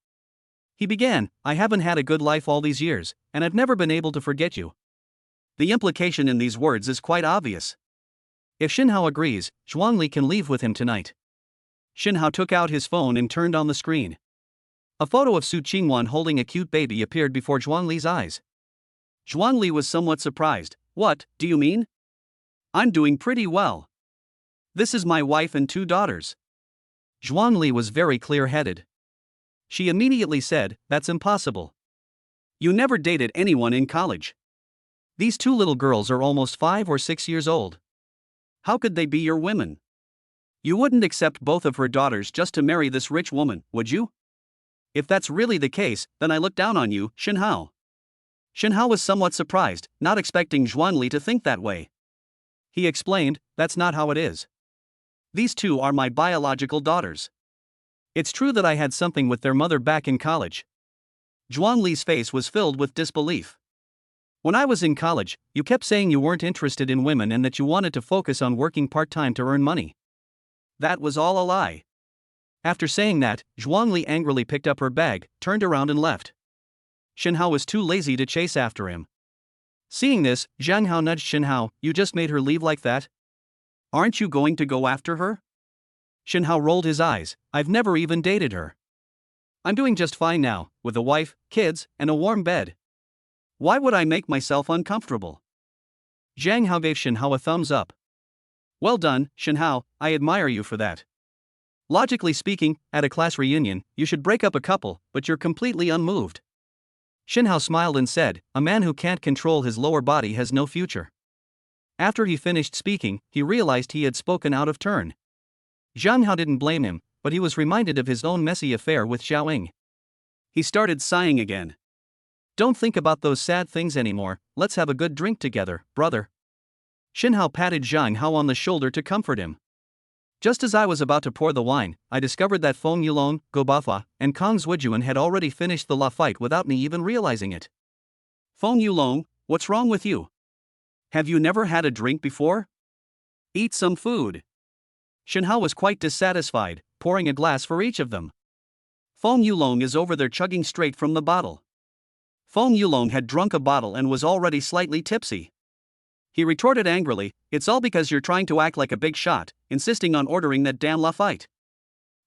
He began, I haven't had a good life all these years, and I've never been able to forget you. The implication in these words is quite obvious. If Shinhao agrees, Zhuangli can leave with him tonight. Shinhao took out his phone and turned on the screen. A photo of Su Qingwan holding a cute baby appeared before Zhuangli's eyes. Zhuangli was somewhat surprised. What, do you mean? I'm doing pretty well. This is my wife and 2 daughters. Zhuangli was very clear-headed. She immediately said, that's impossible. You never dated anyone in college. These 2 little girls are almost 5 or 6 years old. How could they be your women? You wouldn't accept both of her daughters just to marry this rich woman, would you? If that's really the case, then I look down on you, Shinhao. Shinhao was somewhat surprised, not expecting Zhuangli to think that way. He explained, that's not how it is. These 2 are my biological daughters. It's true that I had something with their mother back in college. Zhuangli's face was filled with disbelief. When I was in college, you kept saying you weren't interested in women and that you wanted to focus on working part-time to earn money. That was all a lie. After saying that, Zhuangli angrily picked up her bag, turned around and left. Shenhao was too lazy to chase after him. Seeing this, Zhang Hao nudged Shenhao. You just made her leave like that? Aren't you going to go after her? Shenhao rolled his eyes. I've never even dated her. I'm doing just fine now, with a wife, kids, and a warm bed. Why would I make myself uncomfortable? Zhang Hao gave Shenhao a thumbs up. Well done, Shenhao, I admire you for that. Logically speaking, at a class reunion, you should break up a couple, but you're completely unmoved. Shenhao smiled and said, a man who can't control his lower body has no future. After he finished speaking, he realized he had spoken out of turn. Zhang Hao didn't blame him, but he was reminded of his own messy affair with Xiaoying. He started sighing again. Don't think about those sad things anymore, let's have a good drink together, brother. Shenhao patted Zhang Hao on the shoulder to comfort him. Just as I was about to pour the wine, I discovered that Feng Yulong, Gobafa, and Kong Zhujuan had already finished the fight without me even realizing it. Feng Yulong, what's wrong with you? Have you never had a drink before? Eat some food. Shenhao was quite dissatisfied, pouring a glass for each of them. Feng Yulong is over there chugging straight from the bottle. Feng Yulong had drunk a bottle and was already slightly tipsy. He retorted angrily, it's all because you're trying to act like a big shot, insisting on ordering that damn fight.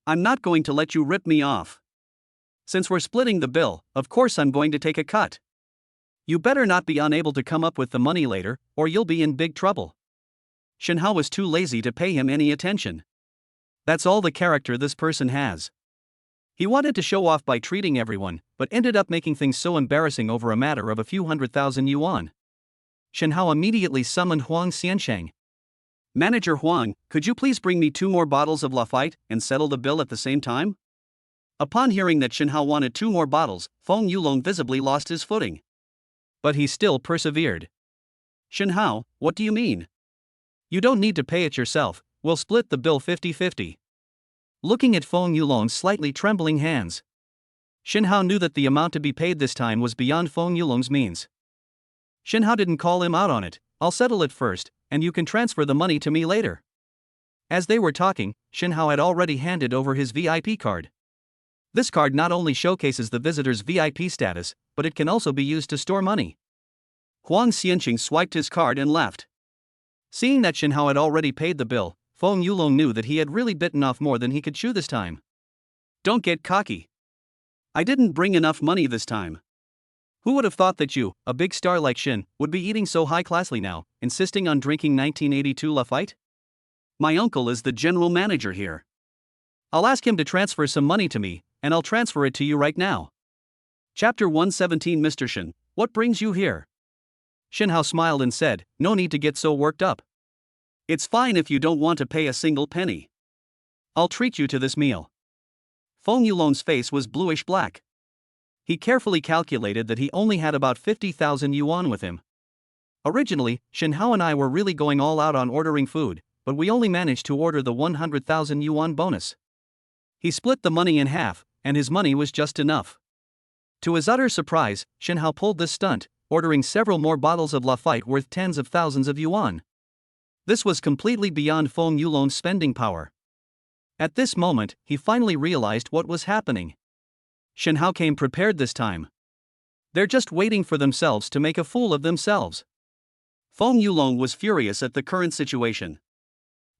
I'm not going to let you rip me off. Since we're splitting the bill, of course I'm going to take a cut. You better not be unable to come up with the money later, or you'll be in big trouble. Shenhao was too lazy to pay him any attention. That's all the character this person has. He wanted to show off by treating everyone, but ended up making things so embarrassing over a matter of a few 100,000 yuan. Shenhao immediately summoned Huang Xiansheng. Manager Huang, could you please bring me 2 more bottles of Lafite and settle the bill at the same time? Upon hearing that Shenhao wanted 2 more bottles, Feng Yulong visibly lost his footing. But he still persevered. Shenhao, what do you mean? You don't need to pay it yourself, we'll split the bill 50-50. Looking at Feng Yulong's slightly trembling hands, Shenhao knew that the amount to be paid this time was beyond Feng Yulong's means. Shenhao didn't call him out on it. I'll settle it first, and you can transfer the money to me later. As they were talking, Shenhao had already handed over his VIP card. This card not only showcases the visitor's VIP status, but it can also be used to store money. Huang Xianqing swiped his card and left. Seeing that Shenhao had already paid the bill, Feng Yulong knew that he had really bitten off more than he could chew this time. Don't get cocky. I didn't bring enough money this time. Who would have thought that you, a big star like Shin, would be eating so high-classly now, insisting on drinking 1982 Lafite? My uncle is the general manager here. I'll ask him to transfer some money to me, and I'll transfer it to you right now. Chapter 117 Mr. Shin, what brings you here? Shenhao smiled and said, no need to get so worked up. It's fine if you don't want to pay a single penny. I'll treat you to this meal. Feng Yulong's face was bluish-black. He carefully calculated that he only had about 50,000 yuan with him. Originally, Shenhao and I were really going all out on ordering food, but we only managed to order the 100,000 yuan bonus. He split the money in half, and his money was just enough. To his utter surprise, Shenhao pulled this stunt, ordering several more bottles of Lafite worth tens of thousands of yuan. This was completely beyond Feng Yulong's spending power. At this moment, he finally realized what was happening. Shenhao came prepared this time. They're just waiting for themselves to make a fool of themselves. Feng Yulong was furious at the current situation.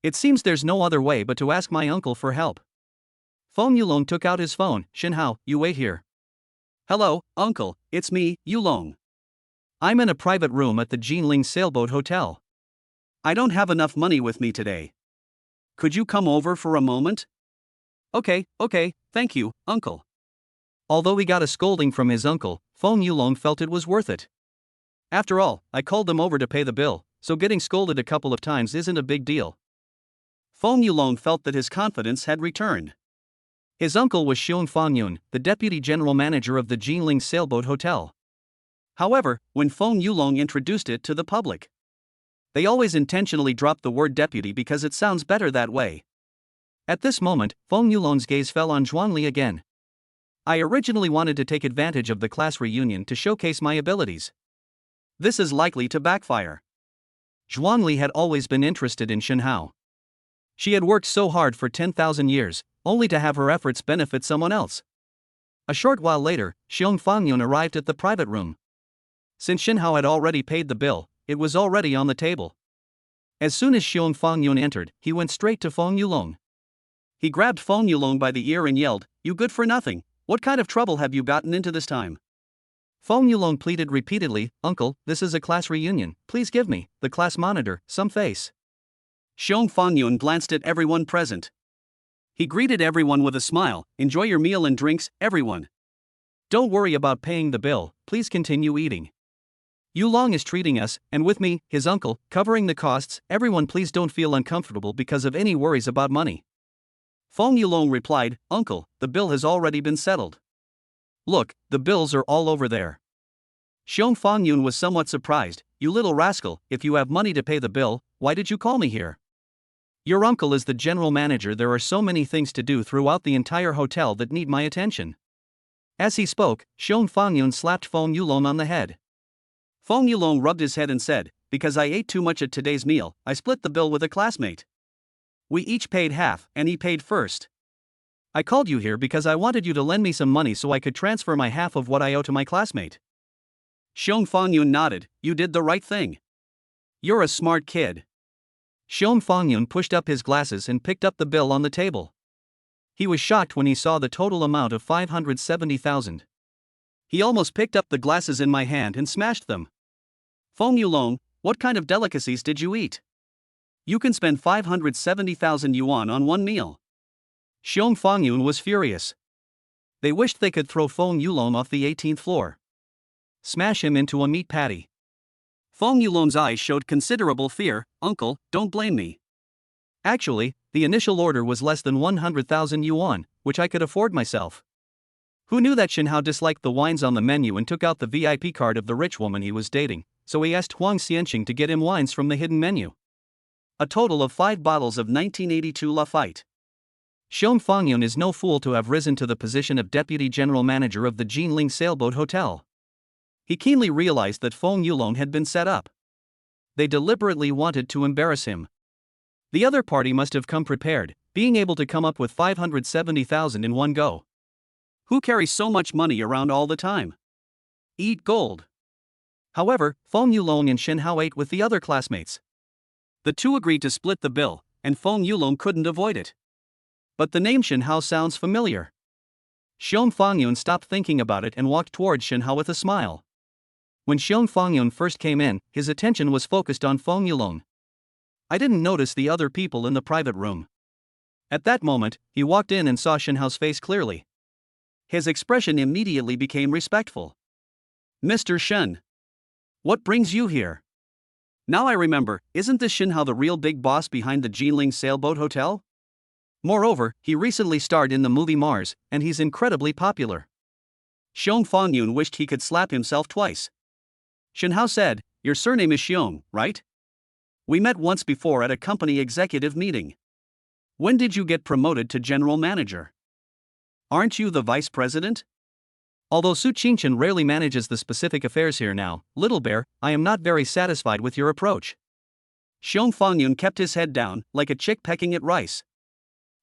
It seems there's no other way but to ask my uncle for help. Feng Yulong took out his phone. Shenhao, you wait here. Hello, uncle, it's me, Yulong. I'm in a private room at the Jinling Sailboat Hotel. I don't have enough money with me today. Could you come over for a moment? Okay, thank you, uncle. Although he got a scolding from his uncle, Feng Yulong felt it was worth it. After all, I called them over to pay the bill, so getting scolded a couple of times isn't a big deal. Feng Yulong felt that his confidence had returned. His uncle was Xiong Fangyun, the deputy general manager of the Jinling Sailboat Hotel. However, when Feng Yulong introduced it to the public, they always intentionally dropped the word deputy because it sounds better that way. At this moment, Feng Yulong's gaze fell on Zhuangli again. I originally wanted to take advantage of the class reunion to showcase my abilities. This is likely to backfire. Zhuangli had always been interested in Shen Hao. She had worked so hard for 10,000 years, only to have her efforts benefit someone else. A short while later, Xiong Fangyun arrived at the private room. Since Shen Hao had already paid the bill, it was already on the table. As soon as Xiong Fangyun entered, he went straight to Feng Yulong. He grabbed Feng Yulong by the ear and yelled, "You good for nothing, what kind of trouble have you gotten into this time?" Feng Yulong pleaded repeatedly, "Uncle, this is a class reunion, please give me, the class monitor, some face." Xiong Fangyun glanced at everyone present. He greeted everyone with a smile, "Enjoy your meal and drinks, everyone. Don't worry about paying the bill, please continue eating. Yulong is treating us, and with me, his uncle, covering the costs, everyone please don't feel uncomfortable because of any worries about money." Feng Yulong replied, "Uncle, the bill has already been settled. Look, the bills are all over there." Xiong Fangyun was somewhat surprised. "You little rascal, if you have money to pay the bill, why did you call me here?" "Your uncle is the general manager, there are so many things to do throughout the entire hotel that need my attention." As he spoke, Xiong Fangyun slapped Feng Yulong on the head. Feng Yulong rubbed his head and said, "Because I ate too much at today's meal, I split the bill with a classmate. We each paid half, and he paid first. I called you here because I wanted you to lend me some money so I could transfer my half of what I owe to my classmate." Xiong Fangyun nodded, "You did the right thing. You're a smart kid." Xiong Fangyun pushed up his glasses and picked up the bill on the table. He was shocked when he saw the total amount of 570,000. He almost picked up the glasses in my hand and smashed them. "Feng Yulong, what kind of delicacies did you eat? You can spend 570,000 yuan on one meal." Xiong Fangyun was furious. They wished they could throw Feng Yulong off the 18th floor. Smash him into a meat patty. Feng Yulong's eyes showed considerable fear. "Uncle, don't blame me. Actually, the initial order was less than 100,000 yuan, which I could afford myself." Who knew that Shen Hao disliked the wines on the menu and took out the VIP card of the rich woman he was dating, so he asked Huang Xianqing to get him wines from the hidden menu. A total of 5 bottles of 1982 Lafite. Xiong Fangyun is no fool to have risen to the position of deputy general manager of the Jinling Sailboat Hotel. He keenly realized that Feng Yulong had been set up. They deliberately wanted to embarrass him. The other party must have come prepared, being able to come up with 570,000 in one go. Who carries so much money around all the time? Eat gold. However, Feng Yulong and Shen Hao ate with the other classmates. The two agreed to split the bill, and Feng Yulong couldn't avoid it. But the name Shen Hao sounds familiar. Xiong Fangyun stopped thinking about it and walked towards Shen Hao with a smile. When Xiong Fangyun first came in, his attention was focused on Feng Yulong. I didn't notice the other people in the private room. At that moment, he walked in and saw Shen Hao's face clearly. His expression immediately became respectful. "Mr. Shen, what brings you here? Now I remember, isn't this Shen Hao the real big boss behind the Jinling Sailboat Hotel? Moreover, he recently starred in the movie Mars, and he's incredibly popular." Xiong Fangyun wished he could slap himself twice. Shen Hao said, "Your surname is Xiong, right? We met once before at a company executive meeting. When did you get promoted to general manager? Aren't you the vice president?" Although Su Qingchen rarely manages the specific affairs here now, Little Bear, I am not very satisfied with your approach. Xiong Fangyun kept his head down, like a chick pecking at rice.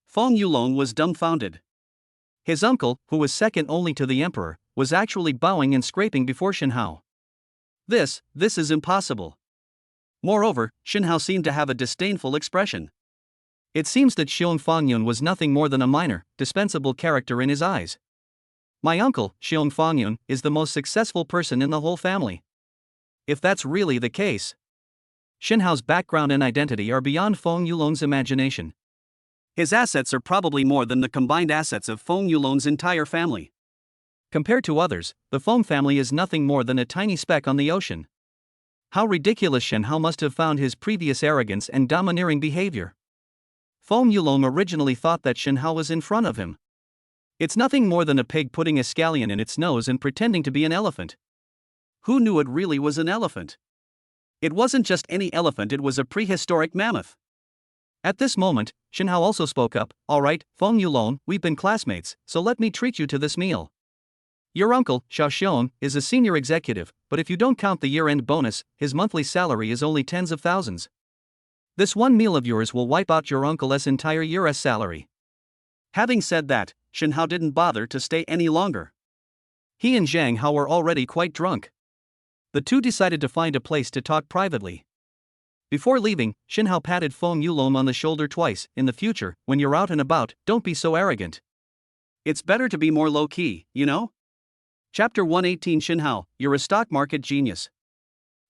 Feng Yulong was dumbfounded. His uncle, who was second only to the emperor, was actually bowing and scraping before Shen Hao. This is impossible. Moreover, Shen Hao seemed to have a disdainful expression. It seems that Xiong Fangyun was nothing more than a minor, dispensable character in his eyes. My uncle, Xiong Fangyun, is the most successful person in the whole family. If that's really the case, Shen Hao's background and identity are beyond Feng Yulong's imagination. His assets are probably more than the combined assets of Feng Yulong's entire family. Compared to others, the Feng family is nothing more than a tiny speck on the ocean. How ridiculous Shen Hao must have found his previous arrogance and domineering behavior. Feng Yulong originally thought that Shen Hao was in front of him. It's nothing more than a pig putting a scallion in its nose and pretending to be an elephant. Who knew it really was an elephant? It wasn't just any elephant, it was a prehistoric mammoth. At this moment, Shen Hao also spoke up. "All right, Feng Yulong, we've been classmates, so let me treat you to this meal. Your uncle, Xiao Xiong, is a senior executive, but if you don't count the year-end bonus, his monthly salary is only tens of thousands. This one meal of yours will wipe out your uncle's entire year's salary. Having said that, Shen Hao didn't bother to stay any longer. He and Zhang Hao were already quite drunk. The two decided to find a place to talk privately. Before leaving, Shen Hao patted Feng Yulong on the shoulder twice. In the future, when you're out and about, don't be so arrogant. It's better to be more low-key, you know? Chapter 118 Shen Hao, you're a stock market genius.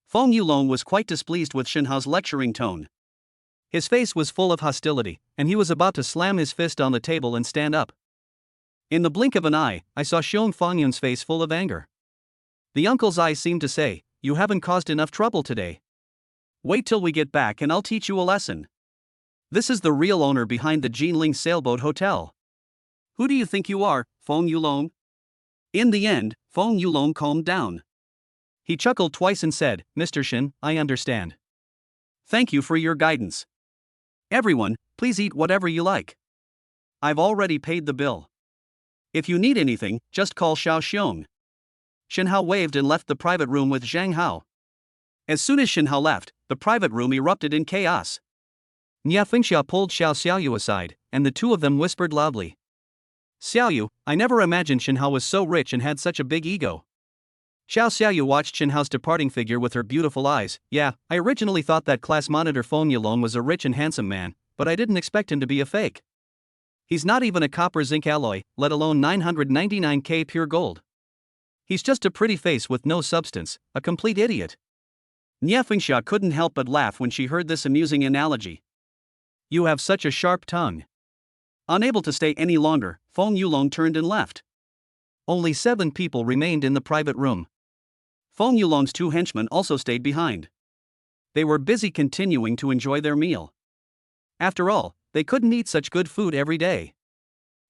Feng Yulong was quite displeased with Shen Hao's lecturing tone. His face was full of hostility, and he was about to slam his fist on the table and stand up. In the blink of an eye, I saw Xiong Fengyun's face full of anger. The uncle's eyes seemed to say, "You haven't caused enough trouble today. Wait till we get back and I'll teach you a lesson. This is the real owner behind the Jinling Sailboat Hotel. Who do you think you are, Feng Yulong?" In the end, Feng Yulong calmed down. He chuckled twice and said, "Mr. Shen, I understand. Thank you for your guidance. Everyone, please eat whatever you like. I've already paid the bill. If you need anything, just call Xiao Xiong." Shen Hao waved and left the private room with Zhang Hao. As soon as Shen Hao left, the private room erupted in chaos. Nia Fengxia pulled Xiao Xiaoyu aside, and the two of them whispered loudly. "Xiaoyu, I never imagined Shen Hao was so rich and had such a big ego." Xiao Xiaoyu watched Shen Hao's departing figure with her beautiful eyes. "Yeah, I originally thought that class monitor Feng Yulong was a rich and handsome man, but I didn't expect him to be a fake. He's not even a copper zinc alloy, let alone 999k pure gold. He's just a pretty face with no substance, a complete idiot." Nia Fengxia couldn't help but laugh when she heard this amusing analogy. "You have such a sharp tongue." Unable to stay any longer, Feng Yulong turned and left. Only 7 people remained in the private room. Feng Yulong's 2 henchmen also stayed behind. They were busy continuing to enjoy their meal. After all, they couldn't eat such good food every day.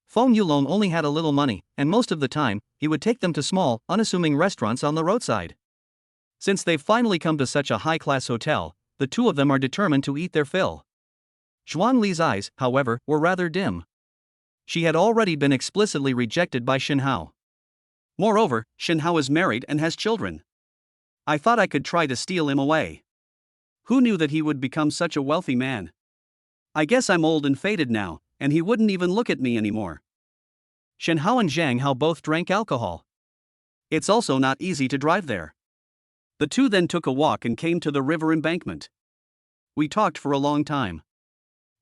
Feng Yulong only had a little money, and most of the time, he would take them to small, unassuming restaurants on the roadside. Since they've finally come to such a high-class hotel, the two of them are determined to eat their fill. Zhuang Li's eyes, however, were rather dim. She had already been explicitly rejected by Shen Hao. Moreover, Shen Hao is married and has children. I thought I could try to steal him away. Who knew that he would become such a wealthy man? I guess I'm old and faded now, and he wouldn't even look at me anymore. Shen Hao and Zhang Hao both drank alcohol. It's also not easy to drive there. The two then took a walk and came to the river embankment. We talked for a long time.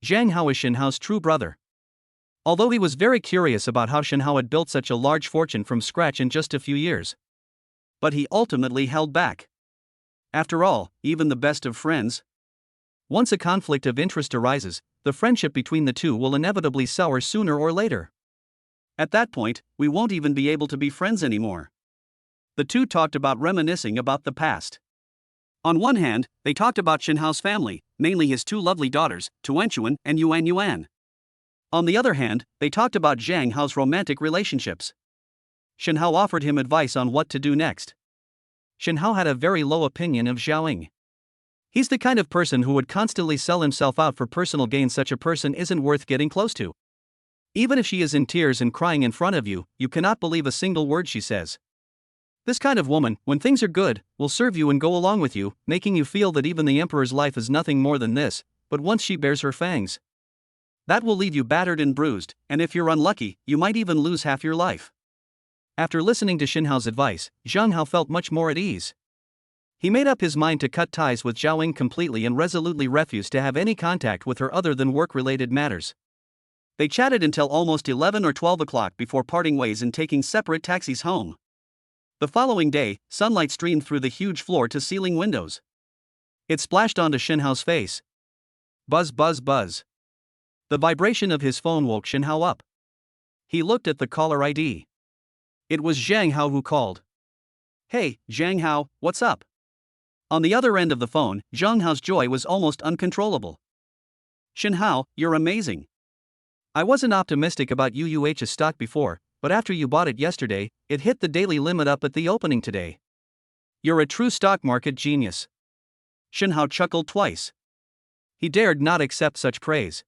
Zhang Hao is Shen Hao's true brother. Although he was very curious about how Shen Hao had built such a large fortune from scratch in just a few years. But he ultimately held back. After all, even the best of friends. Once a conflict of interest arises, the friendship between the two will inevitably sour sooner or later. At that point, we won't even be able to be friends anymore. The two talked about reminiscing about the past. On one hand, they talked about Shen Hao's family, mainly his 2 lovely daughters, Tuanchuan and Yuan Yuan. On the other hand, they talked about Zhang Hao's romantic relationships. Shen Hao offered him advice on what to do next. Shen Hao had a very low opinion of Xiaoying. He's the kind of person who would constantly sell himself out for personal gain. Such a person isn't worth getting close to. Even if she is in tears and crying in front of you, you cannot believe a single word she says. This kind of woman, when things are good, will serve you and go along with you, making you feel that even the emperor's life is nothing more than this, but once she bares her fangs, that will leave you battered and bruised, and if you're unlucky, you might even lose half your life. After listening to Shen Hao's advice, Zhang Hao felt much more at ease. He made up his mind to cut ties with Xiaoying completely and resolutely refused to have any contact with her other than work-related matters. They chatted until almost 11 or 12 o'clock before parting ways and taking separate taxis home. The following day, sunlight streamed through the huge floor-to-ceiling windows. It splashed onto Shen Hao's face. Buzz buzz buzz. The vibration of his phone woke Shen Hao up. He looked at the caller ID. It was Zhang Hao who called. "Hey, Zhang Hao, what's up?" On the other end of the phone, Zhang Hao's joy was almost uncontrollable. "Shen Hao, you're amazing. I wasn't optimistic about UUH's stock before, but after you bought it yesterday, it hit the daily limit up at the opening today. You're a true stock market genius." Shen Hao chuckled twice. He dared not accept such praise.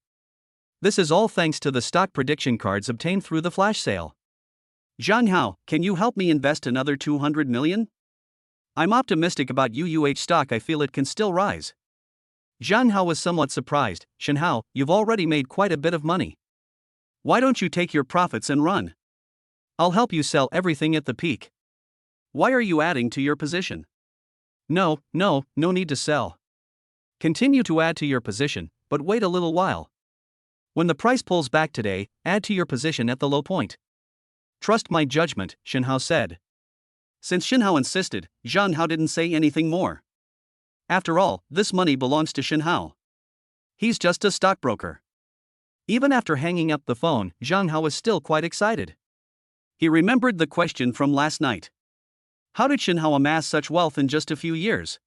This is all thanks to the stock prediction cards obtained through the flash sale. Zhang Hao, can you help me invest another 200 million? I'm optimistic about UUH stock, I feel it can still rise. Zhang Hao was somewhat surprised. Shen Hao, you've already made quite a bit of money. Why don't you take your profits and run? I'll help you sell everything at the peak. Why are you adding to your position? No need to sell. Continue to add to your position, but wait a little while. When the price pulls back today, add to your position at the low point. Trust my judgment, Shen Hao said. Since Shen Hao insisted, Zhang Hao didn't say anything more. After all, this money belongs to Shen Hao. He's just a stockbroker. Even after hanging up the phone, Zhang Hao was still quite excited. He remembered the question from last night. How did Shen Hao amass such wealth in just a few years?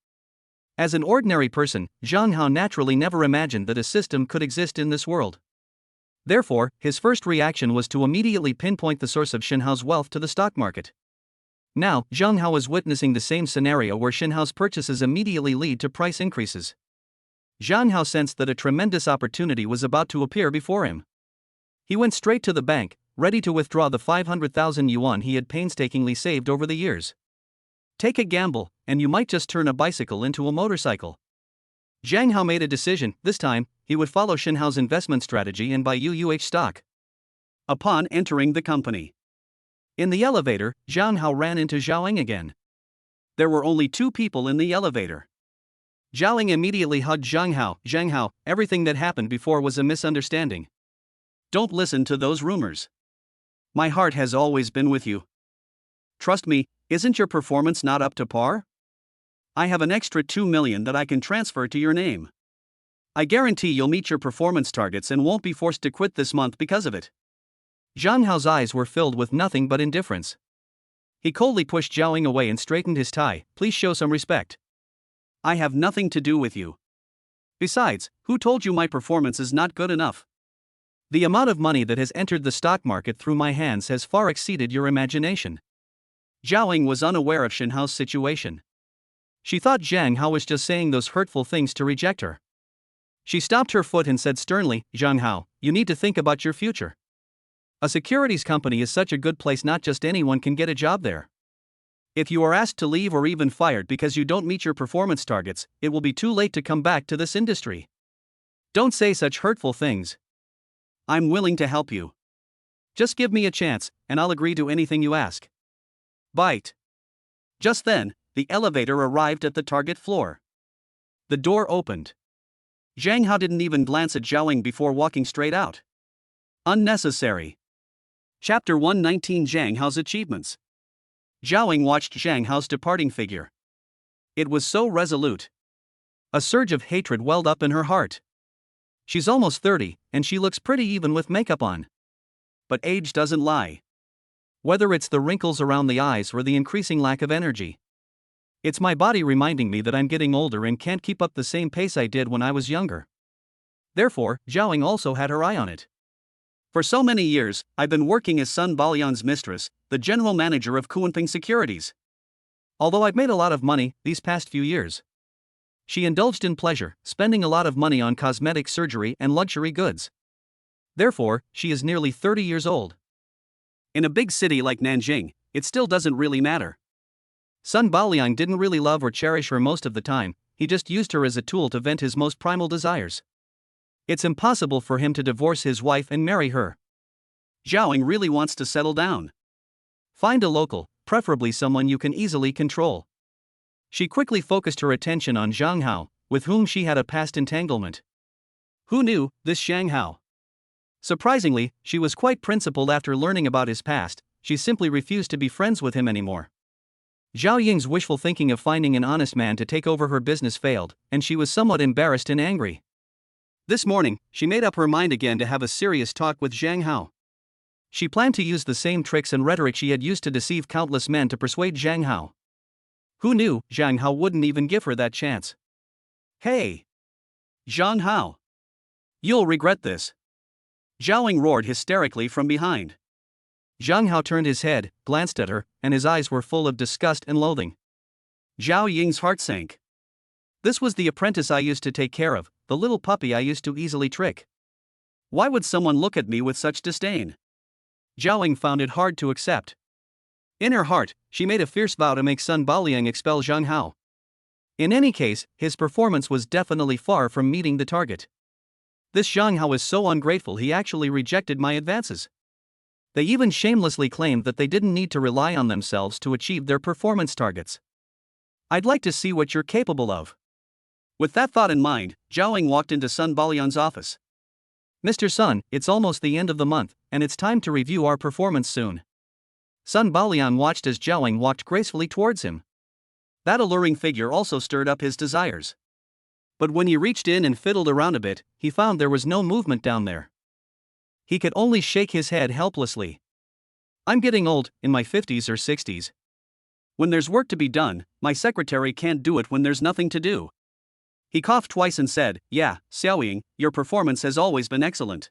As an ordinary person, Zhang Hao naturally never imagined that a system could exist in this world. Therefore, his first reaction was to immediately pinpoint the source of Shen Hao's wealth to the stock market. Now, Zhang Hao was witnessing the same scenario where Shen Hao's purchases immediately lead to price increases. Zhang Hao sensed that a tremendous opportunity was about to appear before him. He went straight to the bank, ready to withdraw the 500,000 yuan he had painstakingly saved over the years. Take a gamble, and you might just turn a bicycle into a motorcycle. Zhang Hao made a decision. This time, he would follow Shen Hao's investment strategy and buy UUH stock. Upon entering the company, in the elevator, Zhang Hao ran into Zhao Ying again. There were only two people in the elevator. Zhao Ying immediately hugged Zhang Hao. Zhang Hao, everything that happened before was a misunderstanding. Don't listen to those rumors. My heart has always been with you. Trust me, isn't your performance not up to par? I have an extra 2 million that I can transfer to your name. I guarantee you'll meet your performance targets and won't be forced to quit this month because of it. Zhang Hao's eyes were filled with nothing but indifference. He coldly pushed Zhao Ying away and straightened his tie. Please show some respect. I have nothing to do with you. Besides, who told you my performance is not good enough? The amount of money that has entered the stock market through my hands has far exceeded your imagination. Zhao Ying was unaware of Shen Hao's situation. She thought Zhang Hao was just saying those hurtful things to reject her. She stopped her foot and said sternly, Zhang Hao, you need to think about your future. A securities company is such a good place, not just anyone can get a job there. If you are asked to leave or even fired because you don't meet your performance targets, it will be too late to come back to this industry. Don't say such hurtful things. I'm willing to help you. Just give me a chance, and I'll agree to anything you ask. Bite. Just then, the elevator arrived at the target floor. The door opened. Zhang Hao didn't even glance at Zhao Ying before walking straight out. Unnecessary. Chapter 119 Zhang Hao's Achievements. Zhao Ying watched Zhang Hao's departing figure. It was so resolute. A surge of hatred welled up in her heart. She's almost 30, and she looks pretty even with makeup on. But age doesn't lie. Whether it's the wrinkles around the eyes or the increasing lack of energy. It's my body reminding me that I'm getting older and can't keep up the same pace I did when I was younger. Therefore, Zhao Ying also had her eye on it. For so many years, I've been working as Sun Balian's mistress, the general manager of Kuanping Securities. Although I've made a lot of money these past few years. She indulged in pleasure, spending a lot of money on cosmetic surgery and luxury goods. Therefore, she is nearly 30 years old. In a big city like Nanjing, it still doesn't really matter. Sun Baliang didn't really love or cherish her most of the time, he just used her as a tool to vent his most primal desires. It's impossible for him to divorce his wife and marry her. Zhao Ying really wants to settle down. Find a local, preferably someone you can easily control. She quickly focused her attention on Zhang Hao, with whom she had a past entanglement. Who knew, this Zhang Hao? Surprisingly, she was quite principled after learning about his past. She simply refused to be friends with him anymore. Zhao Ying's wishful thinking of finding an honest man to take over her business failed, and she was somewhat embarrassed and angry. This morning, she made up her mind again to have a serious talk with Zhang Hao. She planned to use the same tricks and rhetoric she had used to deceive countless men to persuade Zhang Hao. Who knew, Zhang Hao wouldn't even give her that chance. Hey! Zhang Hao! You'll regret this. Zhao Ying roared hysterically from behind. Zhang Hao turned his head, glanced at her, and his eyes were full of disgust and loathing. Zhao Ying's heart sank. This was the apprentice I used to take care of, the little puppy I used to easily trick. Why would someone look at me with such disdain? Zhao Ying found it hard to accept. In her heart, she made a fierce vow to make Sun Baoliang expel Zhang Hao. In any case, his performance was definitely far from meeting the target. This Zhang Hao is so ungrateful he actually rejected my advances. They even shamelessly claimed that they didn't need to rely on themselves to achieve their performance targets. I'd like to see what you're capable of. With that thought in mind, Zhao Ying walked into Sun Baoliang's office. Mr. Sun, it's almost the end of the month, and it's time to review our performance soon. Sun Baoliang watched as Zhao Ying walked gracefully towards him. That alluring figure also stirred up his desires. But when he reached in and fiddled around a bit, he found there was no movement down there. He could only shake his head helplessly. I'm getting old, in my 50s or 60s. When there's work to be done, my secretary can't do it when there's nothing to do. He coughed twice and said, Yeah, Xiao Ying, your performance has always been excellent.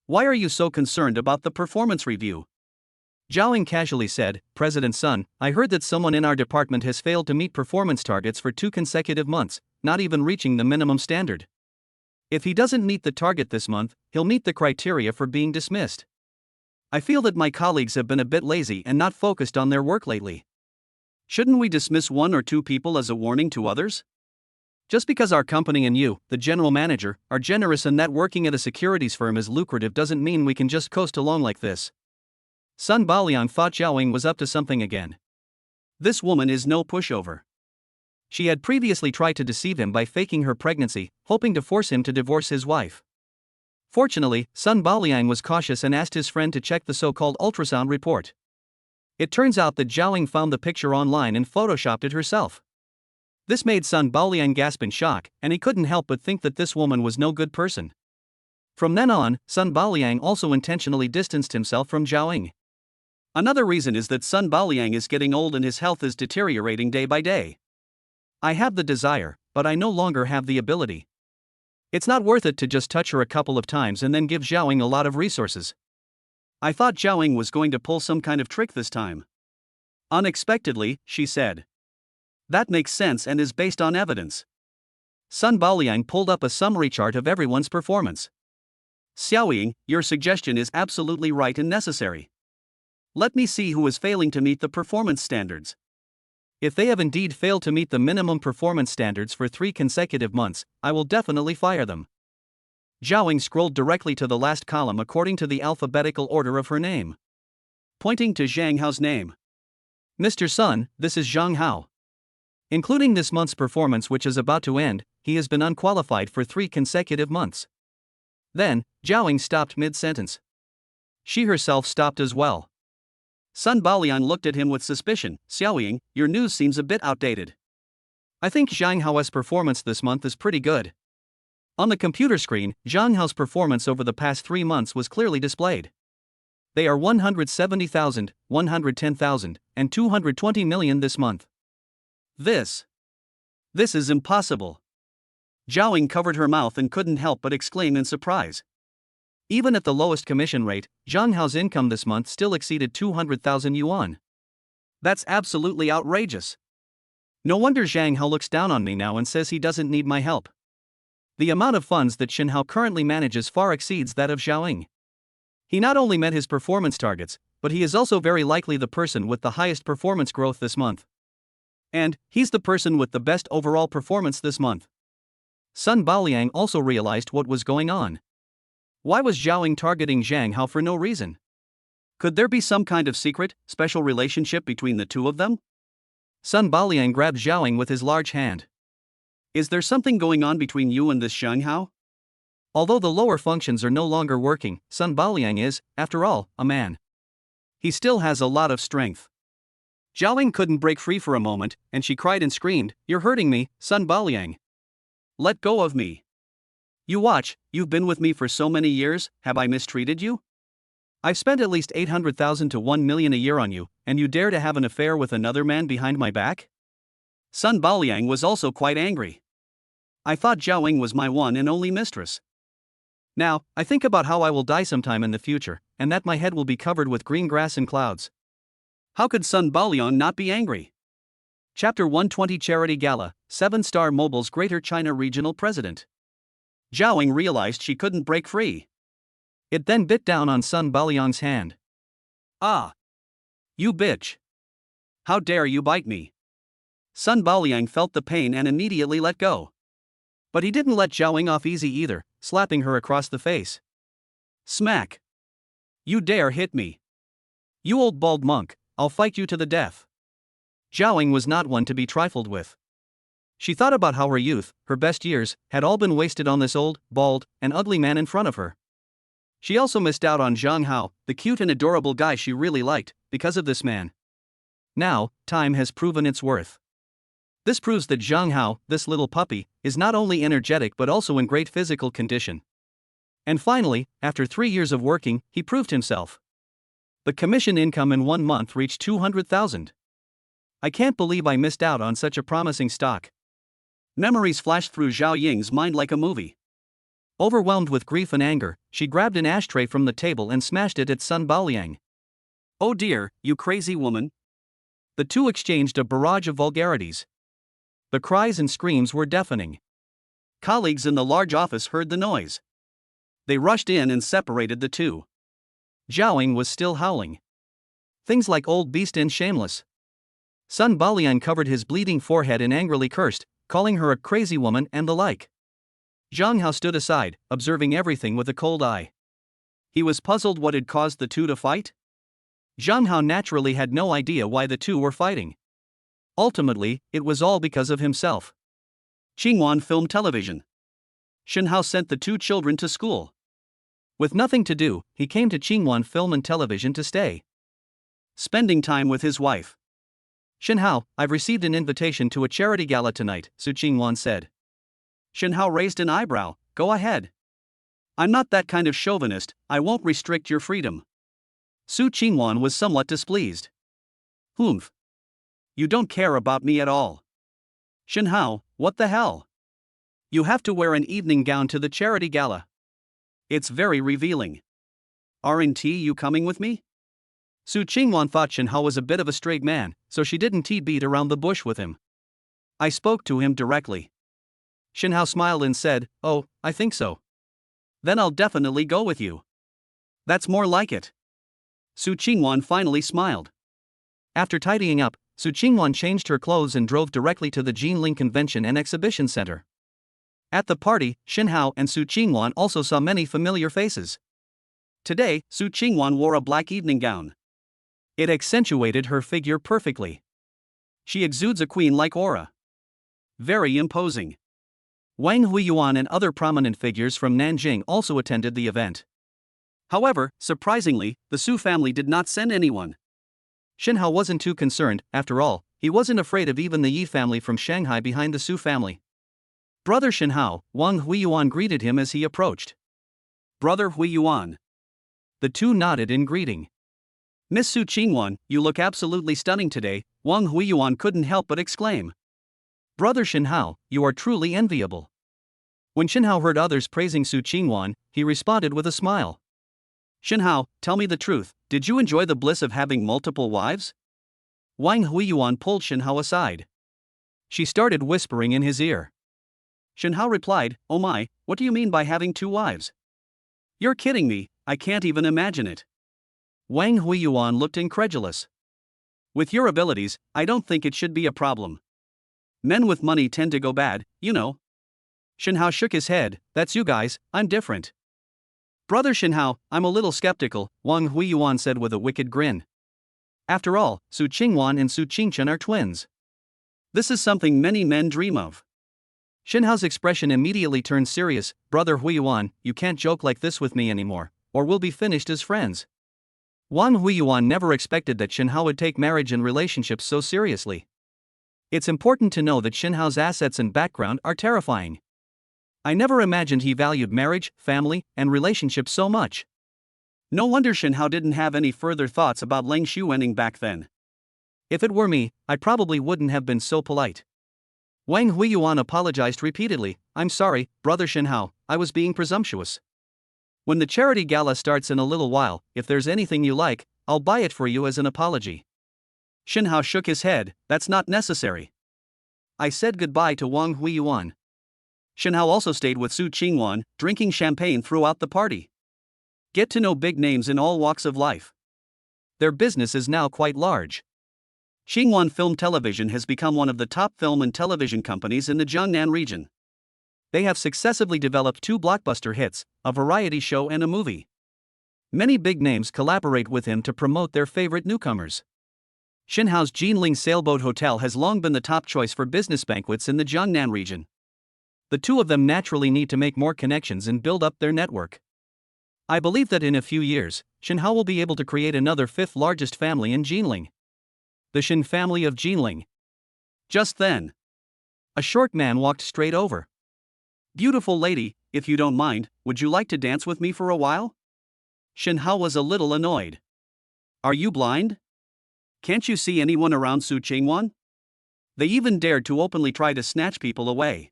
Why are you so concerned about the performance review? Zhao Ying casually said, President Sun, I heard that someone in our department has failed to meet performance targets for 2 consecutive months, not even reaching the minimum standard. If he doesn't meet the target this month, he'll meet the criteria for being dismissed. I feel that my colleagues have been a bit lazy and not focused on their work lately. Shouldn't we dismiss 1 or 2 people as a warning to others? Just because our company and you, the general manager, are generous and that working at a securities firm is lucrative doesn't mean we can just coast along like this. Sun Baoliang thought Zhao Ying was up to something again. This woman is no pushover. She had previously tried to deceive him by faking her pregnancy, hoping to force him to divorce his wife. Fortunately, Sun Baoliang was cautious and asked his friend to check the so-called ultrasound report. It turns out that Zhao Ying found the picture online and photoshopped it herself. This made Sun Baoliang gasp in shock, and he couldn't help but think that this woman was no good person. From then on, Sun Baoliang also intentionally distanced himself from Zhao Ying. Another reason is that Sun Baoliang is getting old and his health is deteriorating day by day. I have the desire, but I no longer have the ability. It's not worth it to just touch her a couple of times and then give Zhao Ying a lot of resources. I thought Zhao Ying was going to pull some kind of trick this time. Unexpectedly, she said. That makes sense and is based on evidence. Sun Baoliang pulled up a summary chart of everyone's performance. Xiao Ying, your suggestion is absolutely right and necessary. Let me see who is failing to meet the performance standards. If they have indeed failed to meet the minimum performance standards for 3 consecutive months, I will definitely fire them. Zhao Ying scrolled directly to the last column according to the alphabetical order of her name. Pointing to Zhang Hao's name. Mr. Sun, this is Zhang Hao. Including this month's performance which is about to end, he has been unqualified for 3 consecutive months. Then, Zhao Ying stopped mid-sentence. She herself stopped as well. Sun Baoliang looked at him with suspicion. Xiao Ying, your news seems a bit outdated. I think Zhang Hao's performance this month is pretty good. On the computer screen, Zhang Hao's performance over the past 3 months was clearly displayed. They are 170,000, 110,000, and 220 million this month. This is impossible. Zhao Ying covered her mouth and couldn't help but exclaim in surprise. Even at the lowest commission rate, Zhang Hao's income this month still exceeded 200,000 yuan. That's absolutely outrageous. No wonder Zhang Hao looks down on me now and says he doesn't need my help. The amount of funds that Shen Hao currently manages far exceeds that of Zhao Ying. He not only met his performance targets, but he is also very likely the person with the highest performance growth this month. And he's the person with the best overall performance this month. Sun Baoliang also realized what was going on. Why was Zhao Ying targeting Zhang Hao for no reason? Could there be some kind of secret, special relationship between the two of them? Sun Baoliang grabbed Zhao Ying with his large hand. Is there something going on between you and this Zhang Hao? Although the lower functions are no longer working, Sun Baoliang is, after all, a man. He still has a lot of strength. Zhao Ying couldn't break free for a moment, and she cried and screamed, You're hurting me, Sun Baoliang. Let go of me. You watch, you've been with me for so many years, have I mistreated you? I've spent at least 800,000 to 1 million a year on you, and you dare to have an affair with another man behind my back? Sun Baoliang was also quite angry. I thought Zhao Ying was my one and only mistress. Now, I think about how I will die sometime in the future, and that my head will be covered with green grass and clouds. How could Sun Baoliang not be angry? Chapter 120 Charity Gala, 7-Star Mobile's Greater China Regional President. Zhao Ying realized she couldn't break free. It then bit down on Sun Baoliang's hand. Ah! You bitch! How dare you bite me? Sun Baoliang felt the pain and immediately let go. But he didn't let Zhao Ying off easy either, slapping her across the face. Smack! You dare hit me! You old bald monk, I'll fight you to the death. Zhao Ying was not one to be trifled with. She thought about how her youth, her best years, had all been wasted on this old, bald, and ugly man in front of her. She also missed out on Zhang Hao, the cute and adorable guy she really liked, because of this man. Now, time has proven its worth. This proves that Zhang Hao, this little puppy, is not only energetic but also in great physical condition. And finally, after 3 years of working, he proved himself. The commission income in 1 month reached 200,000. I can't believe I missed out on such a promising stock. Memories flashed through Zhao Ying's mind like a movie. Overwhelmed with grief and anger, she grabbed an ashtray from the table and smashed it at Sun Baoliang. Oh dear, you crazy woman! The two exchanged a barrage of vulgarities. The cries and screams were deafening. Colleagues in the large office heard the noise. They rushed in and separated the two. Zhao Ying was still howling. Things like old beast and shameless. Sun Baoliang covered his bleeding forehead and angrily cursed, calling her a crazy woman and the like. Zhang Hao stood aside, observing everything with a cold eye. He was puzzled what had caused the two to fight. Zhang Hao naturally had no idea why the two were fighting. Ultimately, it was all because of himself. Qingwan Film Television. Shen Hao sent the two children to school. With nothing to do, he came to Qingwan Film and Television to stay. Spending time with his wife. Shen Hao, I've received an invitation to a charity gala tonight, Su Qingwan said. Shen Hao raised an eyebrow. Go ahead. I'm not that kind of chauvinist, I won't restrict your freedom. Su Qingwan was somewhat displeased. Humph. You don't care about me at all. Shen Hao, what the hell? You have to wear an evening gown to the charity gala. It's very revealing. Aren't you coming with me? Su Qingwan thought Shen Hao was a bit of a straight man, so she didn't beat around the bush with him. I spoke to him directly. Shen Hao smiled and said, oh, I think so. Then I'll definitely go with you. That's more like it. Su Qingwan finally smiled. After tidying up, Su Qingwan changed her clothes and drove directly to the Jinling Convention and Exhibition Center. At the party, Shen Hao and Su Qingwan also saw many familiar faces. Today, Su Qingwan wore a black evening gown. It accentuated her figure perfectly. She exudes a queen-like aura. Very imposing. Wang Huiyuan and other prominent figures from Nanjing also attended the event. However, surprisingly, the Su family did not send anyone. Shen Hao wasn't too concerned, after all, he wasn't afraid of even the Yi family from Shanghai behind the Su family. Brother Shen Hao, Wang Huiyuan greeted him as he approached. Brother Huiyuan. The two nodded in greeting. Miss Su Qingwan, you look absolutely stunning today, Wang Huiyuan couldn't help but exclaim. Brother Shen Hao, you are truly enviable. When Shen Hao heard others praising Su Qingwan, he responded with a smile. Shen Hao, tell me the truth, did you enjoy the bliss of having multiple wives? Wang Huiyuan pulled Shen Hao aside. She started whispering in his ear. Shen Hao replied, oh my, what do you mean by having 2 wives? You're kidding me, I can't even imagine it. Wang Huiyuan looked incredulous. With your abilities, I don't think it should be a problem. Men with money tend to go bad, you know. Shen Hao shook his head, that's you guys, I'm different. Brother Shen Hao, I'm a little skeptical, Wang Huiyuan said with a wicked grin. After all, Su Qingwan and Su Qingchen are twins. This is something many men dream of. Shen Hao's expression immediately turned serious. Brother Huiyuan, you can't joke like this with me anymore, or we'll be finished as friends. Wang Huiyuan never expected that Shen Hao would take marriage and relationships so seriously. It's important to know that Shen Hao's assets and background are terrifying. I never imagined he valued marriage, family, and relationships so much. No wonder Shen Hao didn't have any further thoughts about Leng Xuening back then. If it were me, I probably wouldn't have been so polite. Wang Huiyuan apologized repeatedly, I'm sorry, Brother Shen Hao, I was being presumptuous. When the charity gala starts in a little while, if there's anything you like, I'll buy it for you as an apology. Shen Hao shook his head, that's not necessary. I said goodbye to Wang Huiyuan. Shen Hao also stayed with Su Qingwan, drinking champagne throughout the party. Get to know big names in all walks of life. Their business is now quite large. Xinghuan Film Television has become one of the top film and television companies in the Jiangnan region. They have successively developed 2 blockbuster hits, a variety show and a movie. Many big names collaborate with him to promote their favorite newcomers. Xinhao's Jinling Sailboat Hotel has long been the top choice for business banquets in the Jiangnan region. The two of them naturally need to make more connections and build up their network. I believe that in a few years, Xinhao will be able to create another 5th largest family in Jinling. The Xin family of Jinling. Just then, a short man walked straight over. "Beautiful lady, if you don't mind, would you like to dance with me for a while?" Xinhao was a little annoyed. "Are you blind? Can't you see anyone around Su Qingwan?" They even dared to openly try to snatch people away.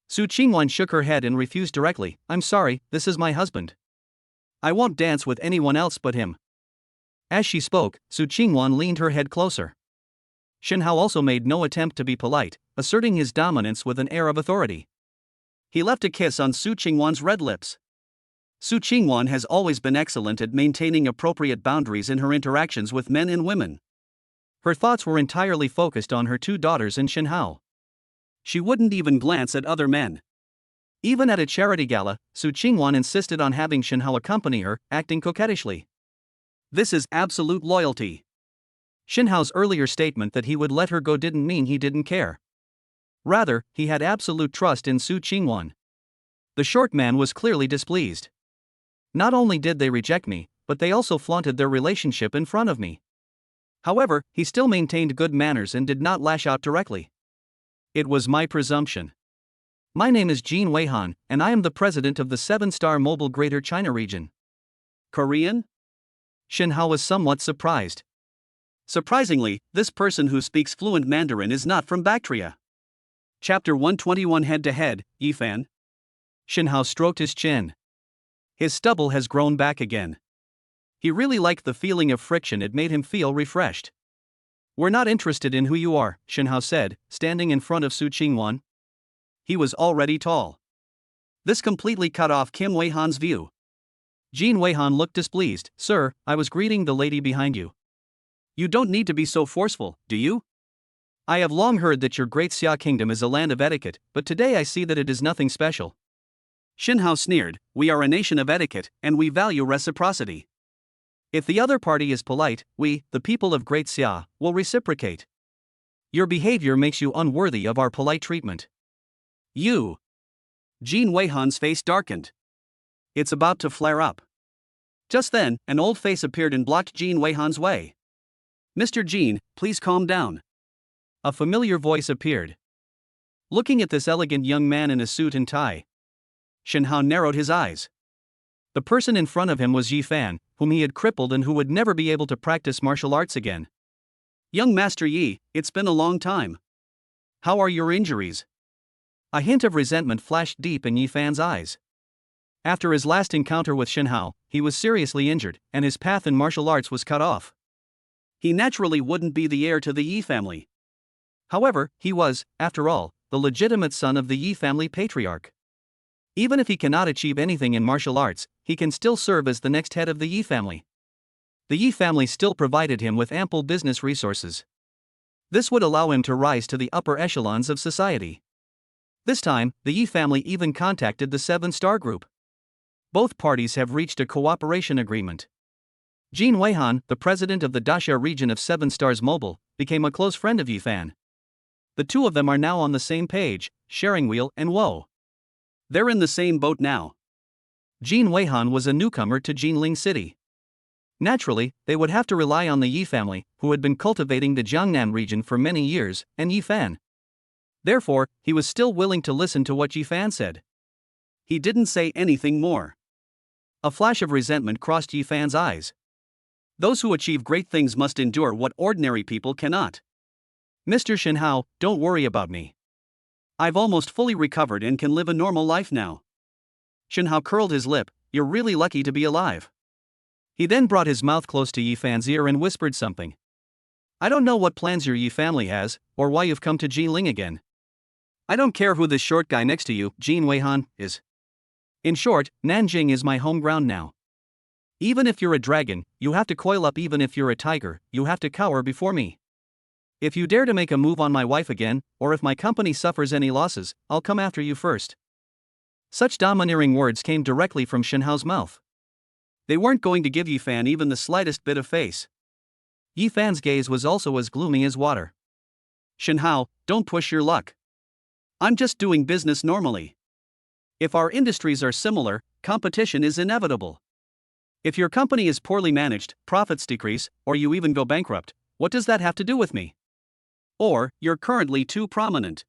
Su Qingwan shook her head and refused directly. "I'm sorry, this is my husband. I won't dance with anyone else but him." As she spoke, Su Qingwan leaned her head closer. Xinhao also made no attempt to be polite, asserting his dominance with an air of authority. He left a kiss on Su Qingwan's red lips. Su Qingwan has always been excellent at maintaining appropriate boundaries in her interactions with men and women. Her thoughts were entirely focused on her 2 daughters and Xinhao. She wouldn't even glance at other men. Even at a charity gala, Su Qingwan insisted on having Xinhao accompany her, acting coquettishly. This is absolute loyalty. Xinhao's earlier statement that he would let her go didn't mean he didn't care. Rather, he had absolute trust in Su Qingwan. The short man was clearly displeased. Not only did they reject me, but they also flaunted their relationship in front of me. However, he still maintained good manners and did not lash out directly. It was my presumption. My name is Jin Weihan, and I am the president of the 7-Star Mobile Greater China region. Korean? Xinhao was somewhat surprised. Surprisingly, this person who speaks fluent Mandarin is not from Bactria. Chapter 121 Head-to-Head, Yifan. Xinhao stroked his chin. His stubble has grown back again. He really liked the feeling of friction. It made him feel refreshed. "We're not interested in who you are," Xinhao said, standing in front of Su Qingwan. He was already tall. This completely cut off Kim Weihan's view. Jin Weihan looked displeased. "Sir, I was greeting the lady behind you." "You don't need to be so forceful, do you? I have long heard that your great Xia kingdom is a land of etiquette, but today I see that it is nothing special." Xinhao sneered. "We are a nation of etiquette, and we value reciprocity. If the other party is polite, we, the people of Great Xia, will reciprocate. Your behavior makes you unworthy of our polite treatment." "You." Jin Weihan's face darkened. It's about to flare up. Just then, an old face appeared and blocked Jin Weihan's way. "Mr. Jin, please calm down." A familiar voice appeared. Looking at this elegant young man in a suit and tie, Xinhao narrowed his eyes. The person in front of him was Yifan, whom he had crippled and who would never be able to practice martial arts again. "Young Master Yi, it's been a long time. How are your injuries?" A hint of resentment flashed deep in Yifan's eyes. After his last encounter with Xinhao, he was seriously injured, and his path in martial arts was cut off. He naturally wouldn't be the heir to the Yi family. However, he was, after all, the legitimate son of the Yi family patriarch. Even if he cannot achieve anything in martial arts, he can still serve as the next head of the Yi family. The Yi family still provided him with ample business resources. This would allow him to rise to the upper echelons of society. This time, the Yi family even contacted the 7-Star Group. Both parties have reached a cooperation agreement. Jin Weihan, the president of the Daxia region of 7 Stars Mobile, became a close friend of Yifan. The two of them are now on the same page, sharing weal and woe. They're in the same boat now. Jin Weihan was a newcomer to Jinling City. Naturally, they would have to rely on the Yi family, who had been cultivating the Jiangnan region for many years, and Yifan. Therefore, he was still willing to listen to what Yifan said. He didn't say anything more. A flash of resentment crossed Yifan's eyes. Those who achieve great things must endure what ordinary people cannot. "Mr. Xinhao, don't worry about me. I've almost fully recovered and can live a normal life now." Xinhao curled his lip. "You're really lucky to be alive." He then brought his mouth close to Yifan's ear and whispered something. "I don't know what plans your Yi family has, or why you've come to Jinling again. I don't care who this short guy next to you, Jin Weihan, is. In short, Nanjing is my home ground now." Even if you're a dragon, you have to coil up. Even if you're a tiger, you have to cower before me. If you dare to make a move on my wife again, or if my company suffers any losses, I'll come after you first. Such domineering words came directly from Shen Hao's mouth. They weren't going to give Yi Fan even the slightest bit of face. Yi Fan's gaze was also as gloomy as water. Shen Hao, don't push your luck. I'm just doing business normally. If our industries are similar, competition is inevitable. If your company is poorly managed, profits decrease, or you even go bankrupt, what does that have to do with me? Or, you're currently too prominent.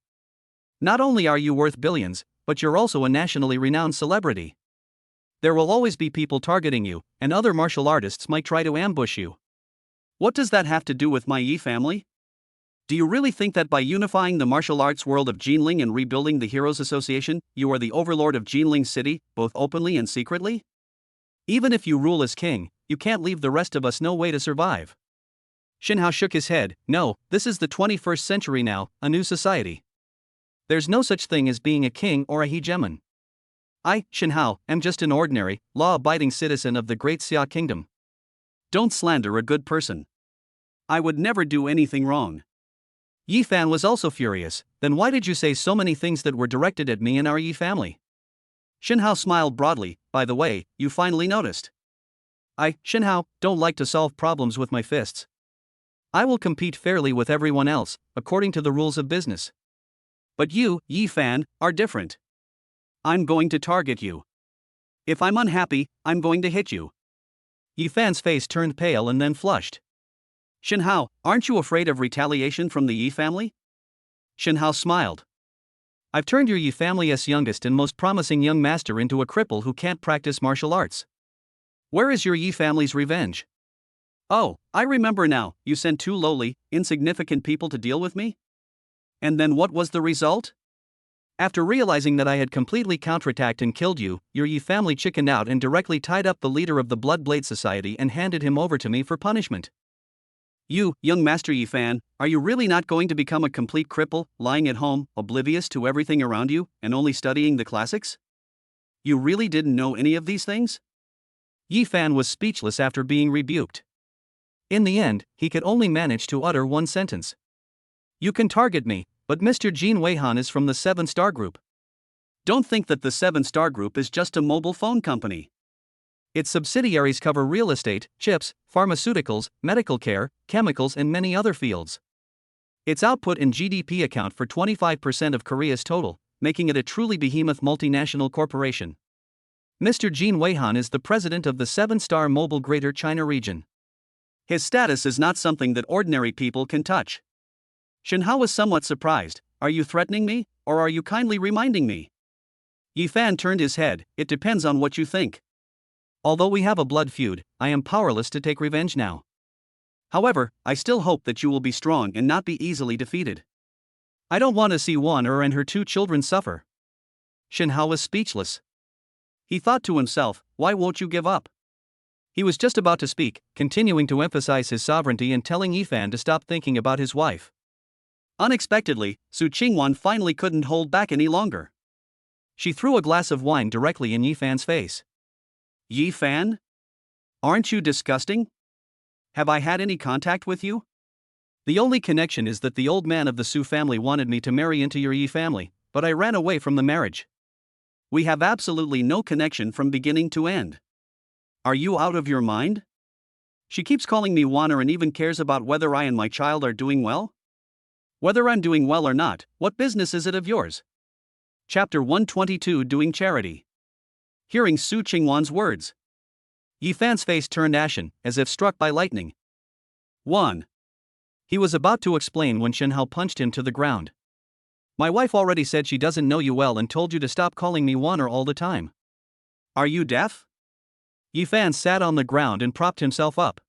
Not only are you worth billions, but you're also a nationally renowned celebrity. There will always be people targeting you, and other martial artists might try to ambush you. What does that have to do with my Yi family? Do you really think that by unifying the martial arts world of Jinling and rebuilding the Heroes Association, you are the overlord of Jinling City, both openly and secretly? Even if you rule as king, you can't leave the rest of us no way to survive. Shen Hao shook his head. No, this is the 21st century now, a new society. There's no such thing as being a king or a hegemon. I, Shen Hao, am just an ordinary, law-abiding citizen of the Great Xia Kingdom. Don't slander a good person. I would never do anything wrong. Yi Fan was also furious. Then why did you say so many things that were directed at me and our Yi family? Shen Hao smiled broadly. By the way, you finally noticed. I, Shen Hao, don't like to solve problems with my fists. I will compete fairly with everyone else, according to the rules of business. But you, Yi Fan, are different. I'm going to target you. If I'm unhappy, I'm going to hit you. Yi Fan's face turned pale and then flushed. Shen Hao, aren't you afraid of retaliation from the Yi family? Shen Hao smiled. I've turned your Yi family's youngest and most promising young master into a cripple who can't practice martial arts. Where is your Yi family's revenge? Oh, I remember now, you sent two lowly, insignificant people to deal with me? And then what was the result? After realizing that I had completely counterattacked and killed you, your Yi family chickened out and directly tied up the leader of the Blood Blade Society and handed him over to me for punishment. You, young Master Yi Fan, are you really not going to become a complete cripple, lying at home, oblivious to everything around you, and only studying the classics? You really didn't know any of these things? Yi Fan was speechless after being rebuked. In the end, he could only manage to utter one sentence. You can target me, but Mr. Jin Weihan is from the 7-Star Group. Don't think that the 7-Star Group is just a mobile phone company. Its subsidiaries cover real estate, chips, pharmaceuticals, medical care, chemicals and many other fields. Its output and GDP account for 25% of Korea's total, making it a truly behemoth multinational corporation. Mr. Jin Weihan is the president of the 7-Star Mobile Greater China region. His status is not something that ordinary people can touch. Shen Hao was somewhat surprised. Are you threatening me, or are you kindly reminding me? Yi Fan turned his head. It depends on what you think. Although we have a blood feud, I am powerless to take revenge now. However, I still hope that you will be strong and not be easily defeated. I don't want to see Wan Er and her 2 children suffer. Shen Hao was speechless. He thought to himself, why won't you give up? He was just about to speak, continuing to emphasize his sovereignty and telling Yi Fan to stop thinking about his wife. Unexpectedly, Su Qingwan finally couldn't hold back any longer. She threw a glass of wine directly in Yi Fan's face. Yi Fan? Aren't you disgusting? Have I had any contact with you? The only connection is that the old man of the Su family wanted me to marry into your Yi family, but I ran away from the marriage. We have absolutely no connection from beginning to end. Are you out of your mind? She keeps calling me Wan Er and even cares about whether I and my child are doing well? Whether I'm doing well or not, what business is it of yours? Chapter 122 Doing Charity. Hearing Su Qingwan's words, Yi Fan's face turned ashen, as if struck by lightning. 1. He was about to explain when Shen Hao punched him to the ground. My wife already said she doesn't know you well and told you to stop calling me Wan Er all the time. Are you deaf? Yi Fan sat on the ground and propped himself up.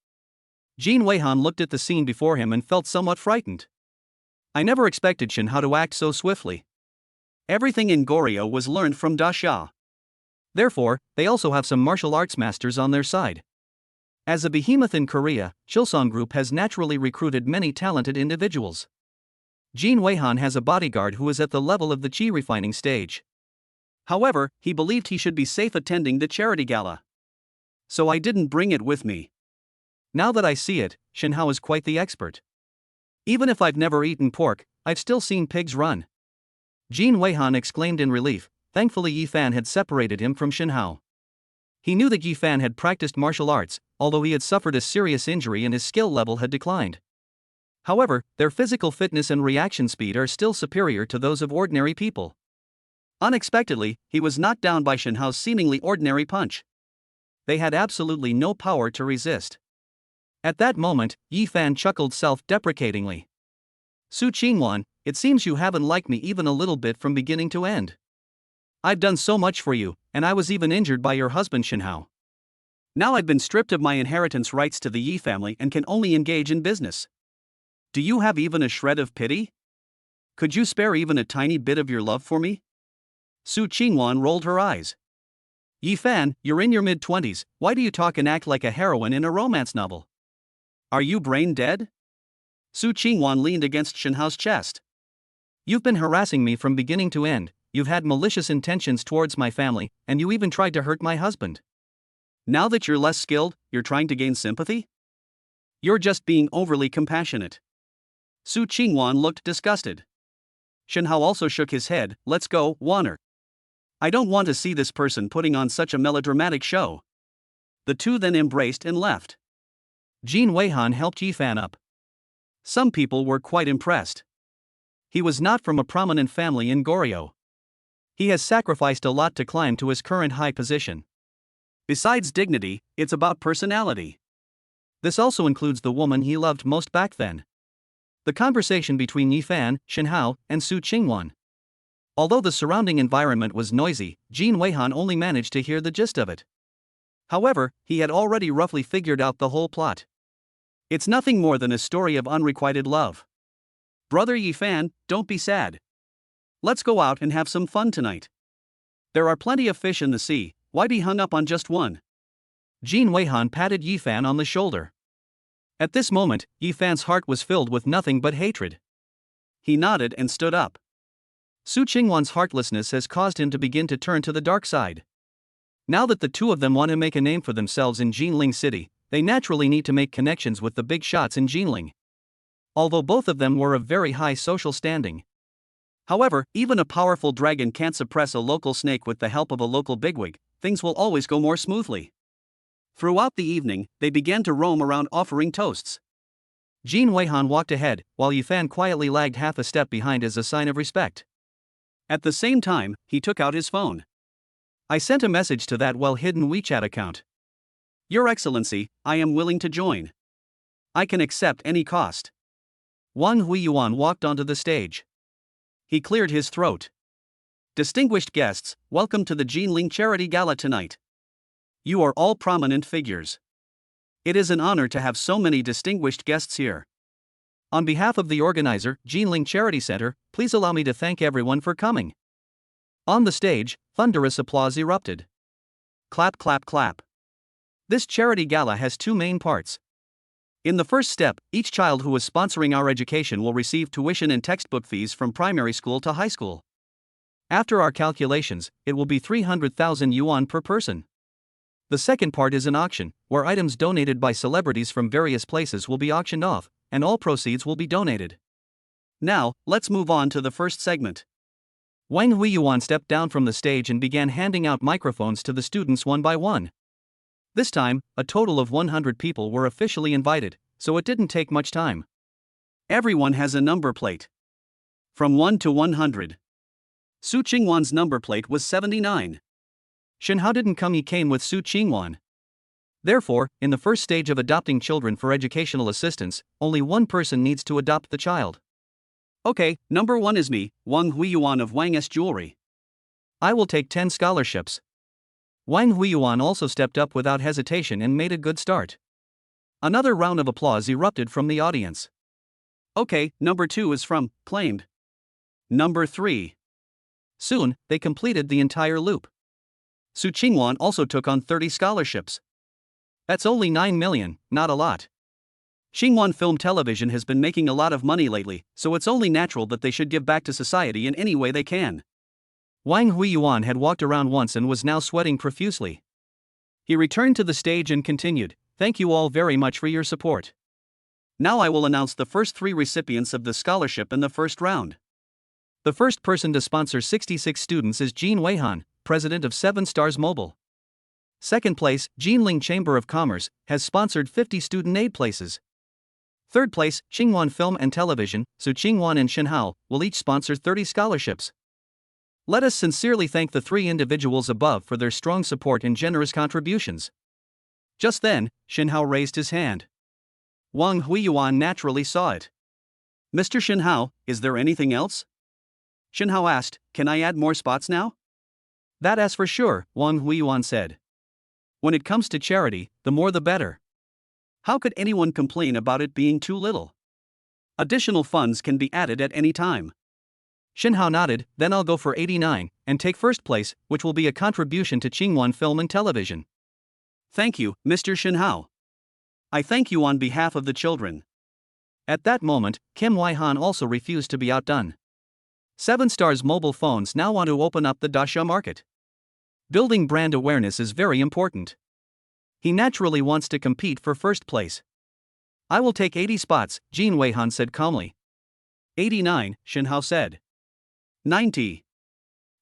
Jin Weihan looked at the scene before him and felt somewhat frightened. I never expected Shen Hao to act so swiftly. Everything in Goryeo was learned from Da Xia. Therefore, they also have some martial arts masters on their side. As a behemoth in Korea, Chilsong Group has naturally recruited many talented individuals. Jin Weihan has a bodyguard who is at the level of the chi refining stage. However, he believed he should be safe attending the charity gala. so I didn't bring it with me. Now that I see it, Shinhao is quite the expert. Even if I've never eaten pork, I've still seen pigs run. Jin Weihan exclaimed in relief. Thankfully Yi Fan had separated him from Shinhao. He knew that Yi Fan had practiced martial arts, although he had suffered a serious injury and his skill level had declined. However, their physical fitness and reaction speed are still superior to those of ordinary people. Unexpectedly, he was knocked down by Shinhao's seemingly ordinary punch. They had absolutely no power to resist. At that moment, Yi Fan chuckled self-deprecatingly. Su Qingwan, it seems you haven't liked me even a little bit from beginning to end. I've done so much for you, and I was even injured by your husband Shinhao. Now I've been stripped of my inheritance rights to the Yi family and can only engage in business. Do you have even a shred of pity? Could you spare even a tiny bit of your love for me? Su Qingwan rolled her eyes. Yi Fan, you're in your mid-20s, why do you talk and act like a heroine in a romance novel? Are you brain dead? Su Qingwan leaned against Shinhao's chest. You've been harassing me from beginning to end, you've had malicious intentions towards my family, and you even tried to hurt my husband. Now that you're less skilled, you're trying to gain sympathy? You're just being overly compassionate. Su Qingwan looked disgusted. Shinhao also shook his head. Let's go, Wanner. I don't want to see this person putting on such a melodramatic show. The two then embraced and left. Jin Weihan helped Yi Fan up. Some people were quite impressed. He was not from a prominent family in Goryeo. He has sacrificed a lot to climb to his current high position. Besides dignity, it's about personality. This also includes the woman he loved most back then. The conversation between Yi Fan, Shinhao, and Su Qingwan. Although the surrounding environment was noisy, Jin Weihan only managed to hear the gist of it. However, he had already roughly figured out the whole plot. It's nothing more than a story of unrequited love. Brother Yi Fan, don't be sad. Let's go out and have some fun tonight. There are plenty of fish in the sea, why be hung up on just one? Jin Weihan patted Yi Fan on the shoulder. At this moment, Yi Fan's heart was filled with nothing but hatred. He nodded and stood up. Su Qingwan's heartlessness has caused him to begin to turn to the dark side. Now that the two of them want to make a name for themselves in Jinling City, they naturally need to make connections with the big shots in Jinling. Although both of them were of very high social standing. However, even a powerful dragon can't suppress a local snake with the help of a local bigwig, things will always go more smoothly. Throughout the evening, they began to roam around offering toasts. Jin Weihan walked ahead, while Yi Fan quietly lagged half a step behind as a sign of respect. At the same time, he took out his phone. I sent a message to that well-hidden WeChat account. Your Excellency, I am willing to join. I can accept any cost. Wang Huiyuan walked onto the stage. He cleared his throat. Distinguished guests, welcome to the Jinling Charity Gala tonight. You are all prominent figures. It is an honor to have so many distinguished guests here. On behalf of the organizer, Jinling Charity Center, please allow me to thank everyone for coming. On the stage, thunderous applause erupted. Clap, clap, clap. This charity gala has two main parts. In the first step, each child who is sponsoring our education will receive tuition and textbook fees from primary school to high school. After our calculations, it will be 300,000 yuan per person. The second part is an auction, where items donated by celebrities from various places will be auctioned off, and all proceeds will be donated. Now, let's move on to the first segment. Wang Huiyuan stepped down from the stage and began handing out microphones to the students one by one. This time, a total of 100 people were officially invited, so it didn't take much time. Everyone has a number plate. From 1 to 100. Su Qingwan's number plate was 79. Shinhao didn't come, he came with Su Qingwan. Therefore, in the first stage of adopting children for educational assistance, only one person needs to adopt the child. Okay, number 1 is me, Wang Huiyuan of Wang's Jewelry. I will take 10 scholarships. Wang Huiyuan also stepped up without hesitation and made a good start. Another round of applause erupted from the audience. Okay, number 2 is from, claimed. Number 3. Soon, they completed the entire loop. Su Qingwan also took on 30 scholarships. That's only 9 million, not a lot. Xingwan Film Television has been making a lot of money lately, so it's only natural that they should give back to society in any way they can. Wang Huiyuan had walked around once and was now sweating profusely. He returned to the stage and continued, "Thank you all very much for your support. Now I will announce the first 3 recipients of the scholarship in the first round. The first person to sponsor 66 students is Jean Weihan, president of 7 Stars Mobile. Second place, Jinling Chamber of Commerce, has sponsored 50 student aid places. Third place, Qingyuan Film and Television, Su Qingyuan and Shenhao, will each sponsor 30 scholarships. Let us sincerely thank the 3 individuals above for their strong support and generous contributions." Just then, Shenhao raised his hand. Wang Huiyuan naturally saw it. "Mr. Shenhao, is there anything else?" Shenhao asked, "Can I add more spots now?" "That as for sure," Wang Huiyuan said. "When it comes to charity, the more the better." How could anyone complain about it being too little? Additional funds can be added at any time. Shenhao nodded, "Then I'll go for 89, and take first place, which will be a contribution to Qingyuan Film and Television." "Thank you, Mr. Shenhao. I thank you on behalf of the children." At that moment, Kim Weihan also refused to be outdone. 7 Stars Mobile Phones now want to open up the Daxia market. Building brand awareness is very important. He naturally wants to compete for first place. "I will take 80 spots, Jean Weihan said calmly. 89, Shenhao said. 90.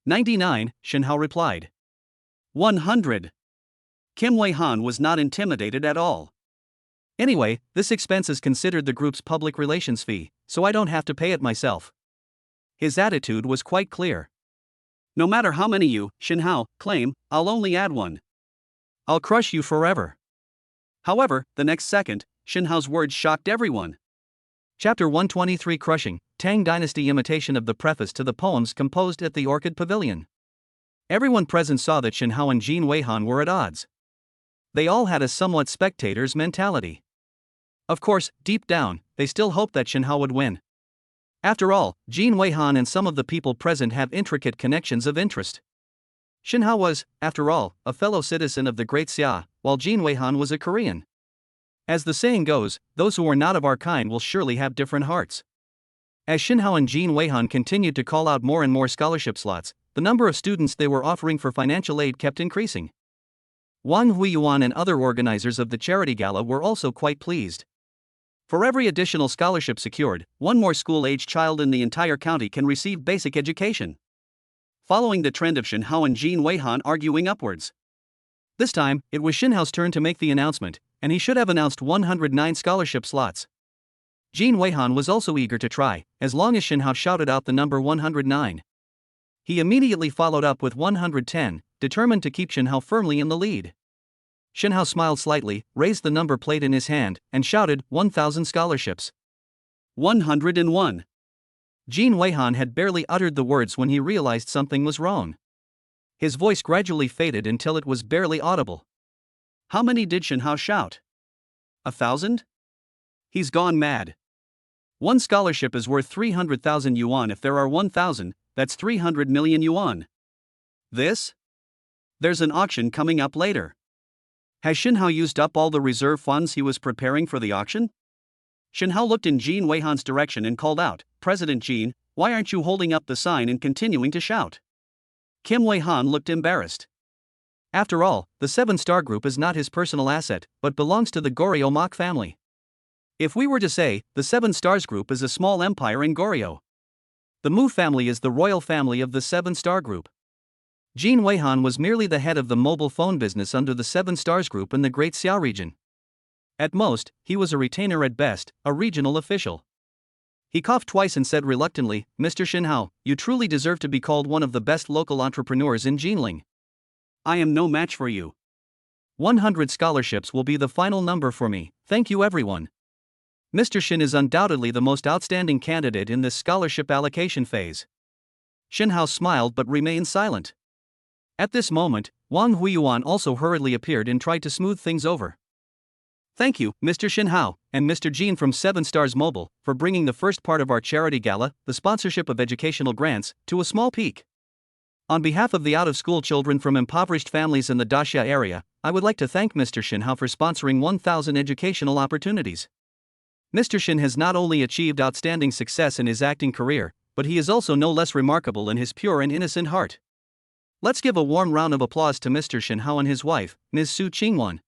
99, Shenhao replied. 100. Kim Weihan was not intimidated at all. "Anyway, this expense is considered the group's public relations fee, so I don't have to pay it myself." His attitude was quite clear. "No matter how many you, Shenhao, claim, I'll only add 1. I'll crush you forever." However, the next second, Shenhao's words shocked everyone. Chapter 123 Crushing, Tang Dynasty imitation of the preface to the poems composed at the Orchid Pavilion. Everyone present saw that Shenhao and Jean Weihan were at odds. They all had a somewhat spectator's mentality. Of course, deep down, they still hoped that Shenhao would win. After all, Jean Weihan and some of the people present have intricate connections of interest. Shenhao was, after all, a fellow citizen of the Great Xia, while Jean Weihan was a Korean. As the saying goes, those who are not of our kind will surely have different hearts. As Shenhao and Jean Weihan continued to call out more and more scholarship slots, the number of students they were offering for financial aid kept increasing. Wang Huiyuan and other organizers of the charity gala were also quite pleased. For every additional scholarship secured, 1 more school-aged child in the entire county can receive basic education. Following the trend of Shenhao and Jean Weihan arguing upwards. This time, it was Shenhao's turn to make the announcement, and he should have announced 109 scholarship slots. Jean Weihan was also eager to try, as long as Shenhao shouted out the number 109. He immediately followed up with 110, determined to keep Shenhao firmly in the lead. Shenhao smiled slightly, raised the number plate in his hand, and shouted, 1,000 scholarships. 101. Jean Weihan had barely uttered the words when he realized something was wrong. His voice gradually faded until it was barely audible. How many did Shenhao shout? 1,000? He's gone mad. 1 scholarship is worth 300,000 yuan. If there are 1,000, that's 300 million yuan. This? There's an auction coming up later. Has Shenhao used up all the reserve funds he was preparing for the auction? Shenhao looked in Jean Weihan's direction and called out, "President Jean, why aren't you holding up the sign and continuing to shout?" Kim Weihan looked embarrassed. After all, the 7-Star Group is not his personal asset, but belongs to the Goryeo Mok family. If we were to say, the 7 Stars Group is a small empire in Goryeo. The Mu family is the royal family of the 7-Star Group. Jean Weihan was merely the head of the mobile phone business under the 7 Stars Group in the Great Xia region. At most, he was a retainer at best, a regional official. He coughed twice and said reluctantly, "Mr. Shenhao, you truly deserve to be called one of the best local entrepreneurs in Jinling. I am no match for you. 100 scholarships will be the final number for me, thank you everyone. Mr. Shin is undoubtedly the most outstanding candidate in this scholarship allocation phase." Shenhao smiled but remained silent. At this moment, Wang Huiyuan also hurriedly appeared and tried to smooth things over. "Thank you, Mr. Shenhao, and Mr. Jean from 7 Stars Mobile, for bringing the first part of our charity gala, the sponsorship of educational grants, to a small peak. On behalf of the out-of-school children from impoverished families in the Daxia area, I would like to thank Mr. Shenhao for sponsoring 1,000 educational opportunities. Mr. Shin has not only achieved outstanding success in his acting career, but he is also no less remarkable in his pure and innocent heart. Let's give a warm round of applause to Mr. Shen Hao and his wife, Ms. Su Qingwan.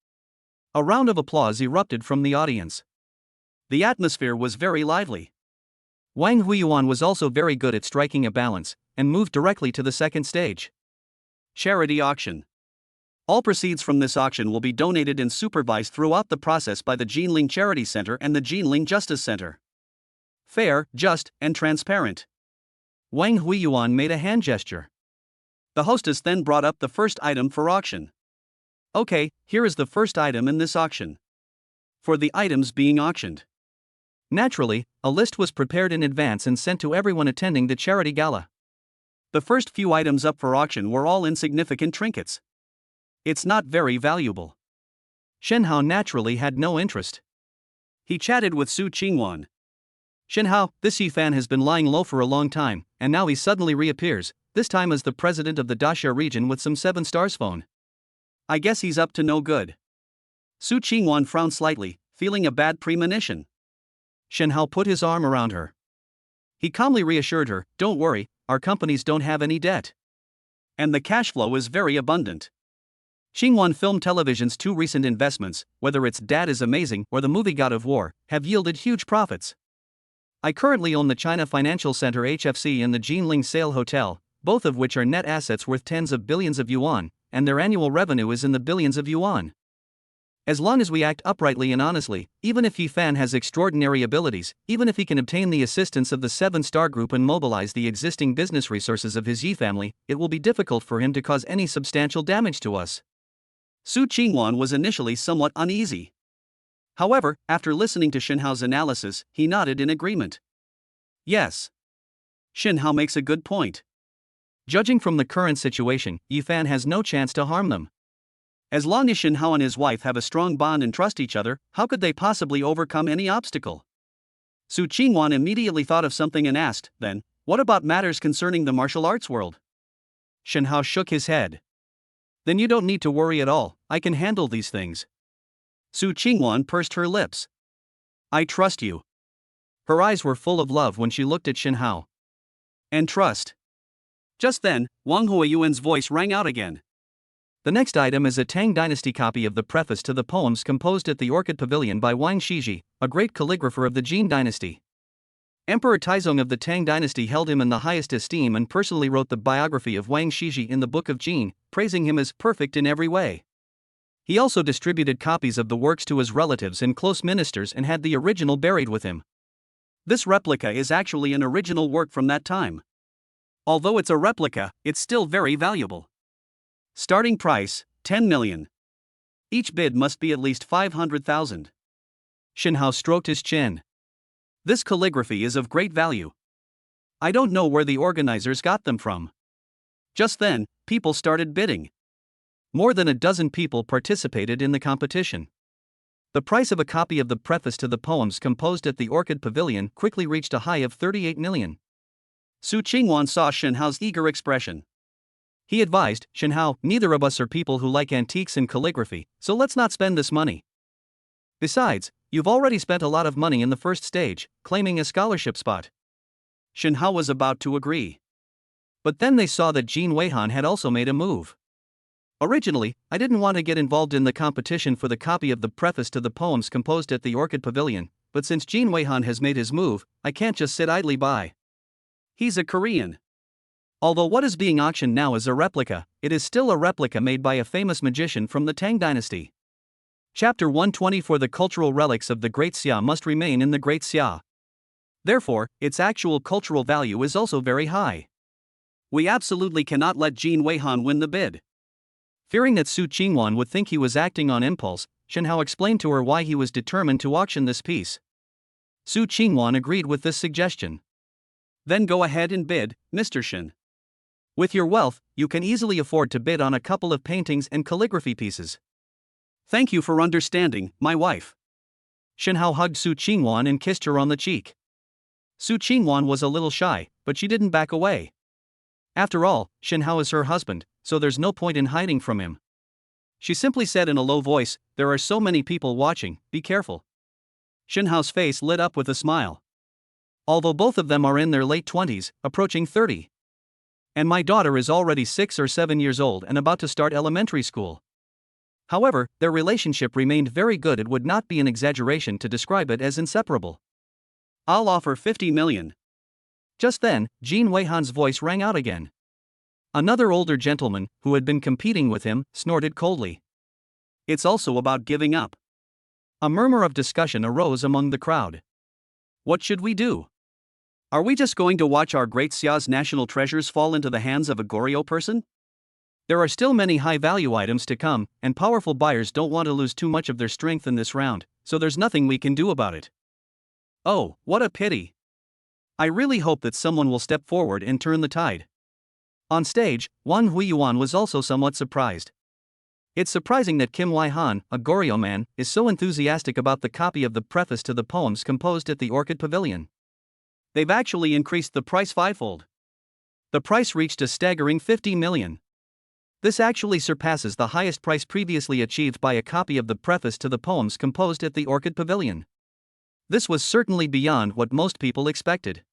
A round of applause erupted from the audience. The atmosphere was very lively. Wang Huiyuan was also very good at striking a balance, and moved directly to the second stage. Charity auction. All proceeds from this auction will be donated and supervised throughout the process by the Jinling Charity Center and the Jinling Justice Center. Fair, just, and transparent. Wang Huiyuan made a hand gesture. The hostess then brought up the first item for auction. Okay, here is the first item in this auction. For the items being auctioned. Naturally, a list was prepared in advance and sent to everyone attending the charity gala. The first few items up for auction were all insignificant trinkets. It's not very valuable. Shen Hao naturally had no interest. He chatted with Su Qingwan. Shen Hao, this Yifan has been lying low for a long time, and now he suddenly reappears, this time as the president of the Daxia region with some 7 stars phone. I guess he's up to no good. Su Qingwan frowned slightly, feeling a bad premonition. Shen Hao put his arm around her. He calmly reassured her, don't worry, our companies don't have any debt. And the cash flow is very abundant. Xinguan Film Television's 2 recent investments, whether it's Dad is Amazing or the movie God of War, have yielded huge profits. I currently own the China Financial Center HFC and the Jinling Sale Hotel, both of which are net assets worth tens of billions of yuan, and their annual revenue is in the billions of yuan. As long as we act uprightly and honestly, even if Yifan has extraordinary abilities, even if he can obtain the assistance of the 7-star group and mobilize the existing business resources of his Yi family, it will be difficult for him to cause any substantial damage to us. Su Qingwan was initially somewhat uneasy. However, after listening to Shen Hao's analysis, he nodded in agreement. Yes. Shen Hao makes a good point. Judging from the current situation, Yifan has no chance to harm them. As long as Shen Hao and his wife have a strong bond and trust each other, how could they possibly overcome any obstacle? Su Qingwan immediately thought of something and asked, then, what about matters concerning the martial arts world? Shen Hao shook his head. Then you don't need to worry at all, I can handle these things. Su Qingwan pursed her lips. I trust you. Her eyes were full of love when she looked at Shen Hao. And trust. Just then, Wang Huiyuan's voice rang out again. The next item is a Tang Dynasty copy of the preface to the poems composed at the Orchid Pavilion by Wang Shiji, a great calligrapher of the Jin Dynasty. Emperor Taizong of the Tang Dynasty held him in the highest esteem and personally wrote the biography of Wang Shiji in the Book of Jin, praising him as perfect in every way. He also distributed copies of the works to his relatives and close ministers and had the original buried with him. This replica is actually an original work from that time. Although it's a replica, it's still very valuable. Starting price, 10 million. Each bid must be at least 500,000. Shen Hao stroked his chin. This calligraphy is of great value. I don't know where the organizers got them from. Just then, people started bidding. More than a dozen people participated in the competition. The price of a copy of the preface to the poems composed at the Orchid Pavilion quickly reached a high of 38 million. Su Qingwan saw Shen Hao's eager expression. He advised, Shen Hao, neither of us are people who like antiques and calligraphy, so let's not spend this money. Besides, you've already spent a lot of money in the first stage, claiming a scholarship spot. Shen Hao was about to agree. But then they saw that Jin Weihan had also made a move. Originally, I didn't want to get involved in the competition for the copy of the preface to the poems composed at the Orchid Pavilion, but since Jin Weihan has made his move, I can't just sit idly by. He's a Korean. Although what is being auctioned now is a replica, it is still a replica made by a famous magician from the Tang Dynasty. Chapter 120 For the cultural relics of the Great Xia must remain in the Great Xia. Therefore, its actual cultural value is also very high. We absolutely cannot let Jin Weihan win the bid. Fearing that Su Qingwan would think he was acting on impulse, Shen Hao explained to her why he was determined to auction this piece. Su Qingwan agreed with this suggestion. Then go ahead and bid, Mr. Shen. With your wealth, you can easily afford to bid on a couple of paintings and calligraphy pieces. Thank you for understanding, my wife. Shen Hao hugged Su Qingwan and kissed her on the cheek. Su Qingwan was a little shy, but she didn't back away. After all, Shen Hao is her husband, so there's no point in hiding from him. She simply said in a low voice, there are so many people watching, be careful. Shen Hao's face lit up with a smile. Although both of them are in their late 20s, approaching 30. And my daughter is already 6 or 7 years old and about to start elementary school. However, their relationship remained very good. It would not be an exaggeration to describe it as inseparable. I'll offer 50 million. Just then, Jin Weihan's voice rang out again. Another older gentleman, who had been competing with him, snorted coldly. It's also about giving up. A murmur of discussion arose among the crowd. What should we do? Are we just going to watch our great Xia's national treasures fall into the hands of a Goryeo person? There are still many high-value items to come, and powerful buyers don't want to lose too much of their strength in this round, so there's nothing we can do about it. Oh, what a pity. I really hope that someone will step forward and turn the tide. On stage, Wang Huiyuan was also somewhat surprised. It's surprising that Kim Wai-han, a Goryeo man, is so enthusiastic about the copy of the preface to the poems composed at the Orchid Pavilion. They've actually increased the price fivefold. The price reached a staggering 50 million. This actually surpasses the highest price previously achieved by a copy of the preface to the poems composed at the Orchid Pavilion. This was certainly beyond what most people expected.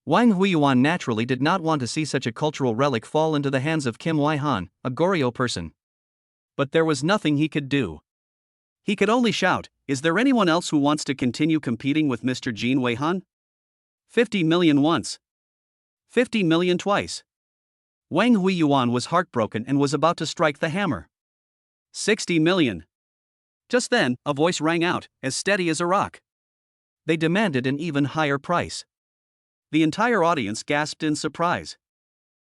Wang Huiyuan naturally did not want to see such a cultural relic fall into the hands of Kim Wai-han, a Goryeo person. But there was nothing he could do. He could only shout, "Is there anyone else who wants to continue competing with Mr. Jin Weihan? 50 million once. 50 million twice." Wang Huiyuan was heartbroken and was about to strike the hammer. 60 million. Just then, a voice rang out, as steady as a rock. They demanded an even higher price. The entire audience gasped in surprise.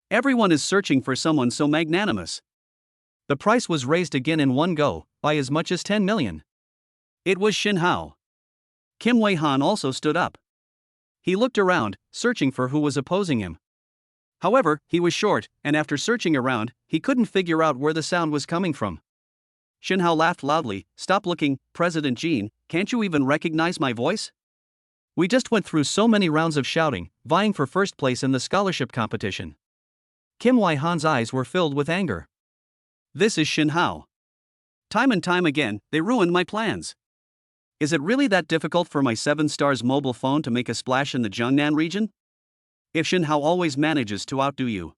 Everyone is searching for someone so magnanimous. The price was raised again in one go, by as much as 10 million. It was Shin Hao. Kim Wei-han also stood up. He looked around, searching for who was opposing him. However, he was short, and after searching around, he couldn't figure out where the sound was coming from. Shin Hao laughed loudly. "Stop looking, President Jin, can't you even recognize my voice? We just went through so many rounds of shouting, vying for first place in the scholarship competition." Kim Wai-han's eyes were filled with anger. This is Shin Hao. Time and time again, they ruined my plans. Is it really that difficult for my 7 Stars mobile phone to make a splash in the Jiangnan region? If Shin Hao always manages to outdo you,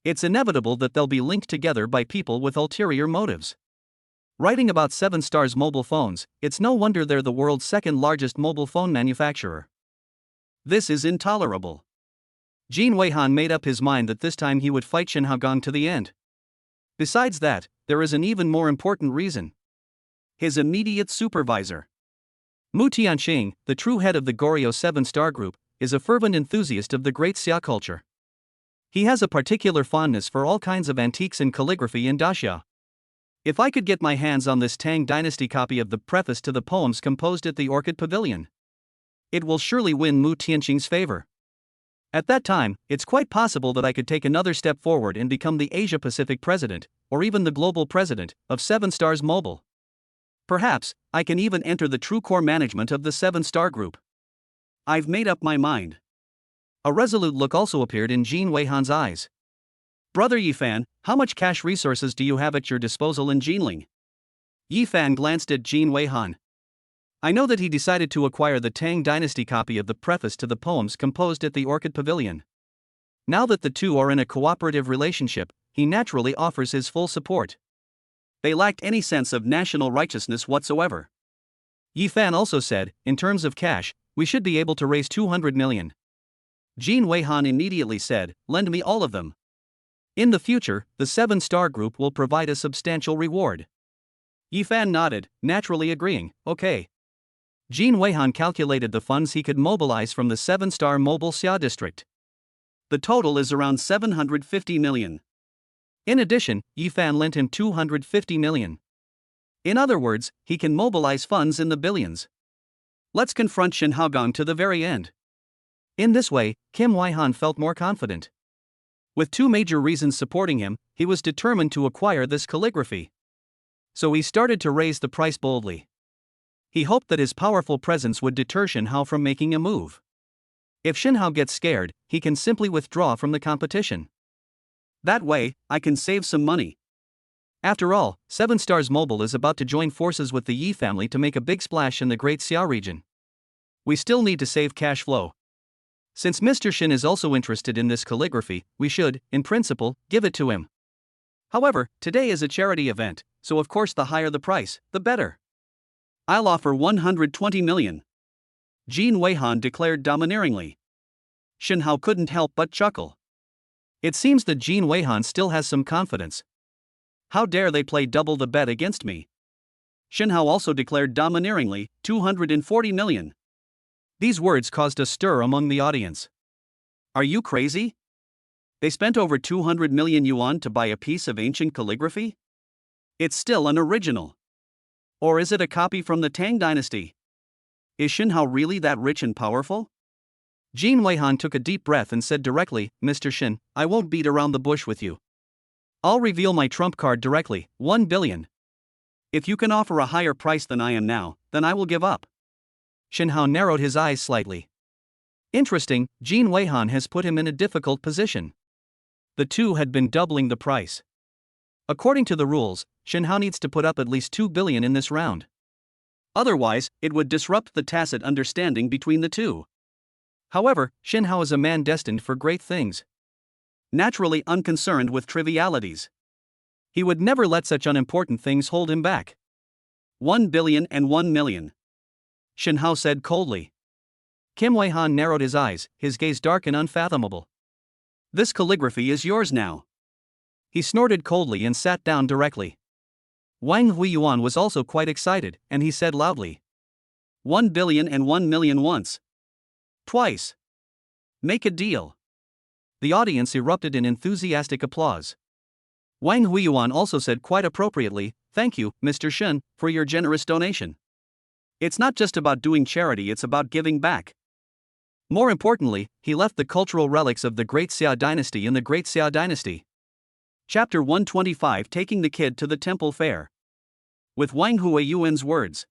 it's inevitable that they'll be linked together by people with ulterior motives. Writing about 7 Stars mobile phones, it's no wonder they're the world's second largest mobile phone manufacturer. This is intolerable. Jin Weihan made up his mind that this time he would fight Shin Haogang to the end. Besides that, there is an even more important reason. His immediate supervisor. Mu Tianxing, the true head of the Goryeo 7-star group, is a fervent enthusiast of the great Xia culture. He has a particular fondness for all kinds of antiques and calligraphy in daxia. If I could get my hands on this Tang Dynasty copy of the preface to the poems composed at the Orchid Pavilion, it will surely win Mu Tianxing's favor. At that time, it's quite possible that I could take another step forward and become the Asia-Pacific president, or even the global president, of 7 Stars Mobile. Perhaps, I can even enter the true core management of the 7-star group. I've made up my mind. A resolute look also appeared in Jin Weihan's eyes. Brother Yifan, how much cash resources do you have at your disposal in Jinling? Yifan glanced at Jin Weihan. I know that he decided to acquire the Tang Dynasty copy of the preface to the poems composed at the Orchid Pavilion. Now that the two are in a cooperative relationship, he naturally offers his full support. They lacked any sense of national righteousness whatsoever. Yifan also said, in terms of cash, we should be able to raise 200 million. Jin Weihan immediately said, "Lend me all of them." In the future, the 7-star group will provide a substantial reward. Yifan nodded, naturally agreeing, "Okay." Jin Weihan calculated the funds he could mobilize from the 7-star mobile Xia district. The total is around 750 million. In addition, Yifan lent him 250 million. In other words, he can mobilize funds in the billions. Let's confront Shin Haogang to the very end. In this way, Kim Wai-han felt more confident. With 2 major reasons supporting him, he was determined to acquire this calligraphy. So he started to raise the price boldly. He hoped that his powerful presence would deter Shin Hao from making a move. If Shin Hao gets scared, he can simply withdraw from the competition. That way, I can save some money. After all, 7 Stars Mobile is about to join forces with the Yi family to make a big splash in the Great Xia region. We still need to save cash flow. Since Mr. Shin is also interested in this calligraphy, we should, in principle, give it to him. However, today is a charity event, so of course the higher the price, the better. I'll offer 120 million. Jin Weihan declared domineeringly. Shin Hao couldn't help but chuckle. It seems that Jin Weihan still has some confidence. How dare they play double the bet against me? Shin Hao also declared domineeringly, 240 million. These words caused a stir among the audience. Are you crazy? They spent over 200 million yuan to buy a piece of ancient calligraphy? It's still an original. Or is it a copy from the Tang dynasty? Is Shin Hao really that rich and powerful? Jin Weihan took a deep breath and said directly, Mr. Shin, I won't beat around the bush with you. I'll reveal my trump card directly, 1 billion. If you can offer a higher price than I am now, then I will give up. Shin Hao narrowed his eyes slightly. Interesting, Jin Weihan has put him in a difficult position. The two had been doubling the price. According to the rules, Shin Hao needs to put up at least 2 billion in this round. Otherwise, it would disrupt the tacit understanding between the two. However, Shin Hao is a man destined for great things. Naturally unconcerned with trivialities. He would never let such unimportant things hold him back. 1 billion and 1 million. Shin Hao said coldly. Kim Weihan narrowed his eyes, his gaze dark and unfathomable. This calligraphy is yours now. He snorted coldly and sat down directly. Wang Huiyuan was also quite excited, and he said loudly. 1 billion and 1 million once. Twice. Make a deal. The audience erupted in enthusiastic applause. Wang Huiyuan also said quite appropriately, Thank you, Mr. Shin, for your generous donation. It's not just about doing charity, it's about giving back. More importantly, he left the cultural relics of the Great Xia dynasty in the Great Xia dynasty. Chapter 125 Taking the Kid to the Temple Fair. With Wang Huiyuan's words,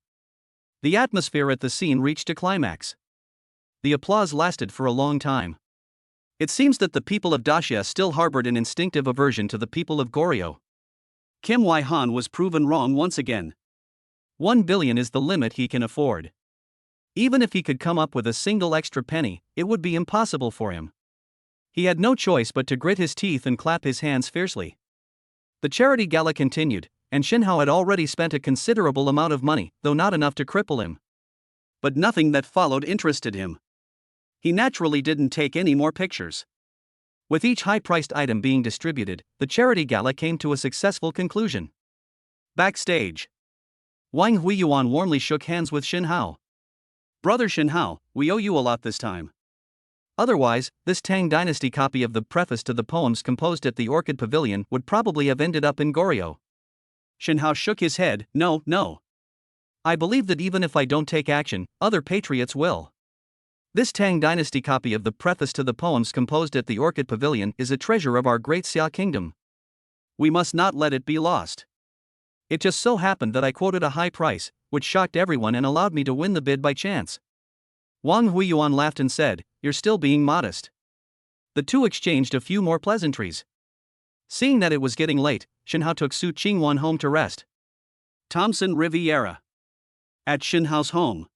the atmosphere at the scene reached a climax. The applause lasted for a long time. It seems that the people of Daxia still harbored an instinctive aversion to the people of Goryeo. Kim Weihan was proven wrong once again. 1 billion is the limit he can afford. Even if he could come up with a single extra penny, it would be impossible for him. He had no choice but to grit his teeth and clap his hands fiercely. The charity gala continued, and Shin Hao had already spent a considerable amount of money, though not enough to cripple him. But nothing that followed interested him. He naturally didn't take any more pictures. With each high-priced item being distributed, the charity gala came to a successful conclusion. Backstage, Wang Huiyuan warmly shook hands with Shin Hao. Brother Shin Hao, we owe you a lot this time. Otherwise, this Tang dynasty copy of the preface to the poems composed at the Orchid Pavilion would probably have ended up in Goryeo. Shin Hao shook his head, no. I believe that even if I don't take action, other patriots will. This Tang dynasty copy of the preface to the poems composed at the Orchid Pavilion is a treasure of our great Xia kingdom. We must not let it be lost. It just so happened that I quoted a high price, which shocked everyone and allowed me to win the bid by chance. Wang Huiyuan laughed and said, You're still being modest. The two exchanged a few more pleasantries. Seeing that it was getting late, Shin Hao took Su Qingwan home to rest. Thompson Riviera. At Shin Hao's home.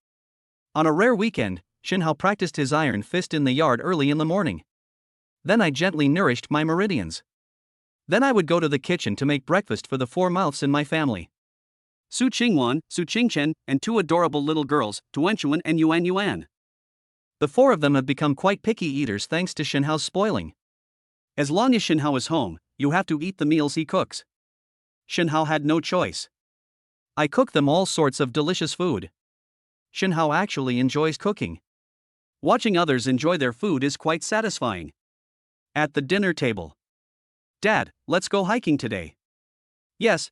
On a rare weekend, Shin Hao practiced his iron fist in the yard early in the morning. Then I gently nourished my meridians. Then I would go to the kitchen to make breakfast for the 4 mouths in my family. Su Qingwan, Su Qingchen, and 2 adorable little girls, Tuanchuan and Yuan Yuan. The 4 of them have become quite picky eaters thanks to Shin Hao's spoiling. As long as Shin Hao is home, you have to eat the meals he cooks. Shin Hao had no choice. I cook them all sorts of delicious food. Shin Hao actually enjoys cooking. Watching others enjoy their food is quite satisfying. At the dinner table. Dad, let's go hiking today. Yes,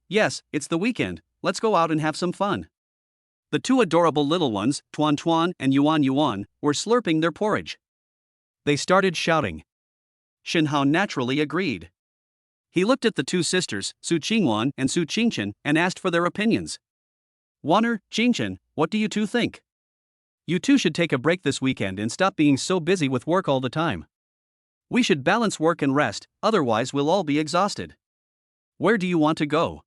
it's the weekend, let's go out and have some fun. The 2 adorable little ones, Tuan Tuan and Yuan Yuan, were slurping their porridge. They started shouting. Shin Hao naturally agreed. He looked at the 2 sisters, Su Qingwan and Su Qingchen, and asked for their opinions. Waner, Qingchen, what do you 2 think? You 2 should take a break this weekend and stop being so busy with work all the time. We should balance work and rest, otherwise we'll all be exhausted. Where do you want to go?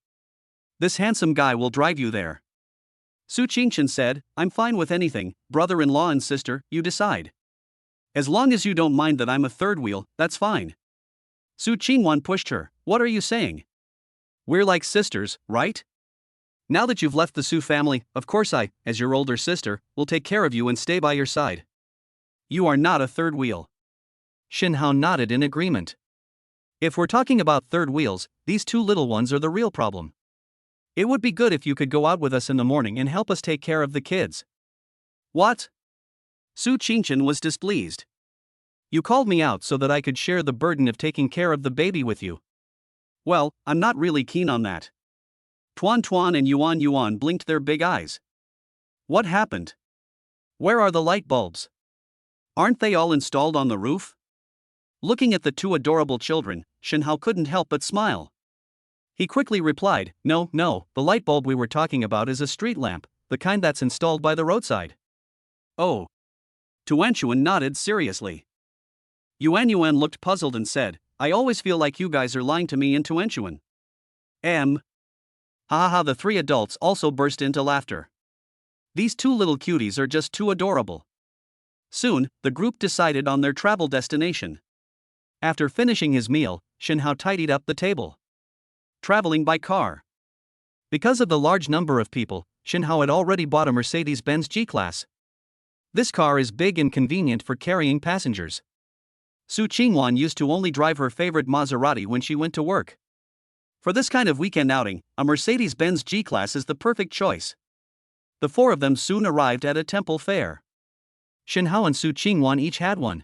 This handsome guy will drive you there. Su Qingchen said, I'm fine with anything, brother-in-law and sister, you decide. As long as you don't mind that I'm a third wheel, that's fine. Su Qingwan pushed her. What are you saying? We're like sisters, right? Now that you've left the Su family, of course I, as your older sister, will take care of you and stay by your side. You are not a third wheel. Shin Hao nodded in agreement. If we're talking about third wheels, these two little ones are the real problem. It would be good if you could go out with us in the morning and help us take care of the kids. What? Su Qingchen was displeased. You called me out so that I could share the burden of taking care of the baby with you. Well, I'm not really keen on that. Tuan Tuan and Yuan Yuan blinked their big eyes. What happened? Where are the light bulbs? Aren't they all installed on the roof? Looking at the two adorable children, Shin Hao couldn't help but smile. He quickly replied, No, the light bulb we were talking about is a street lamp, the kind that's installed by the roadside. Oh. Tuan Chuan nodded seriously. Yuan Yuan looked puzzled and said, I always feel like you guys are lying to me and Tuan Chuan. Ha ha ha, the three adults also burst into laughter. These two little cuties are just too adorable. Soon, the group decided on their travel destination. After finishing his meal, Shin Hao tidied up the table. Traveling by car. Because of the large number of people, Shin Hao had already bought a Mercedes-Benz G-Class. This car is big and convenient for carrying passengers. Su Qingwan used to only drive her favorite Maserati when she went to work. For this kind of weekend outing, a Mercedes-Benz G-Class is the perfect choice. The four of them soon arrived at a temple fair. Shin Hao and Su Qingwan each had one.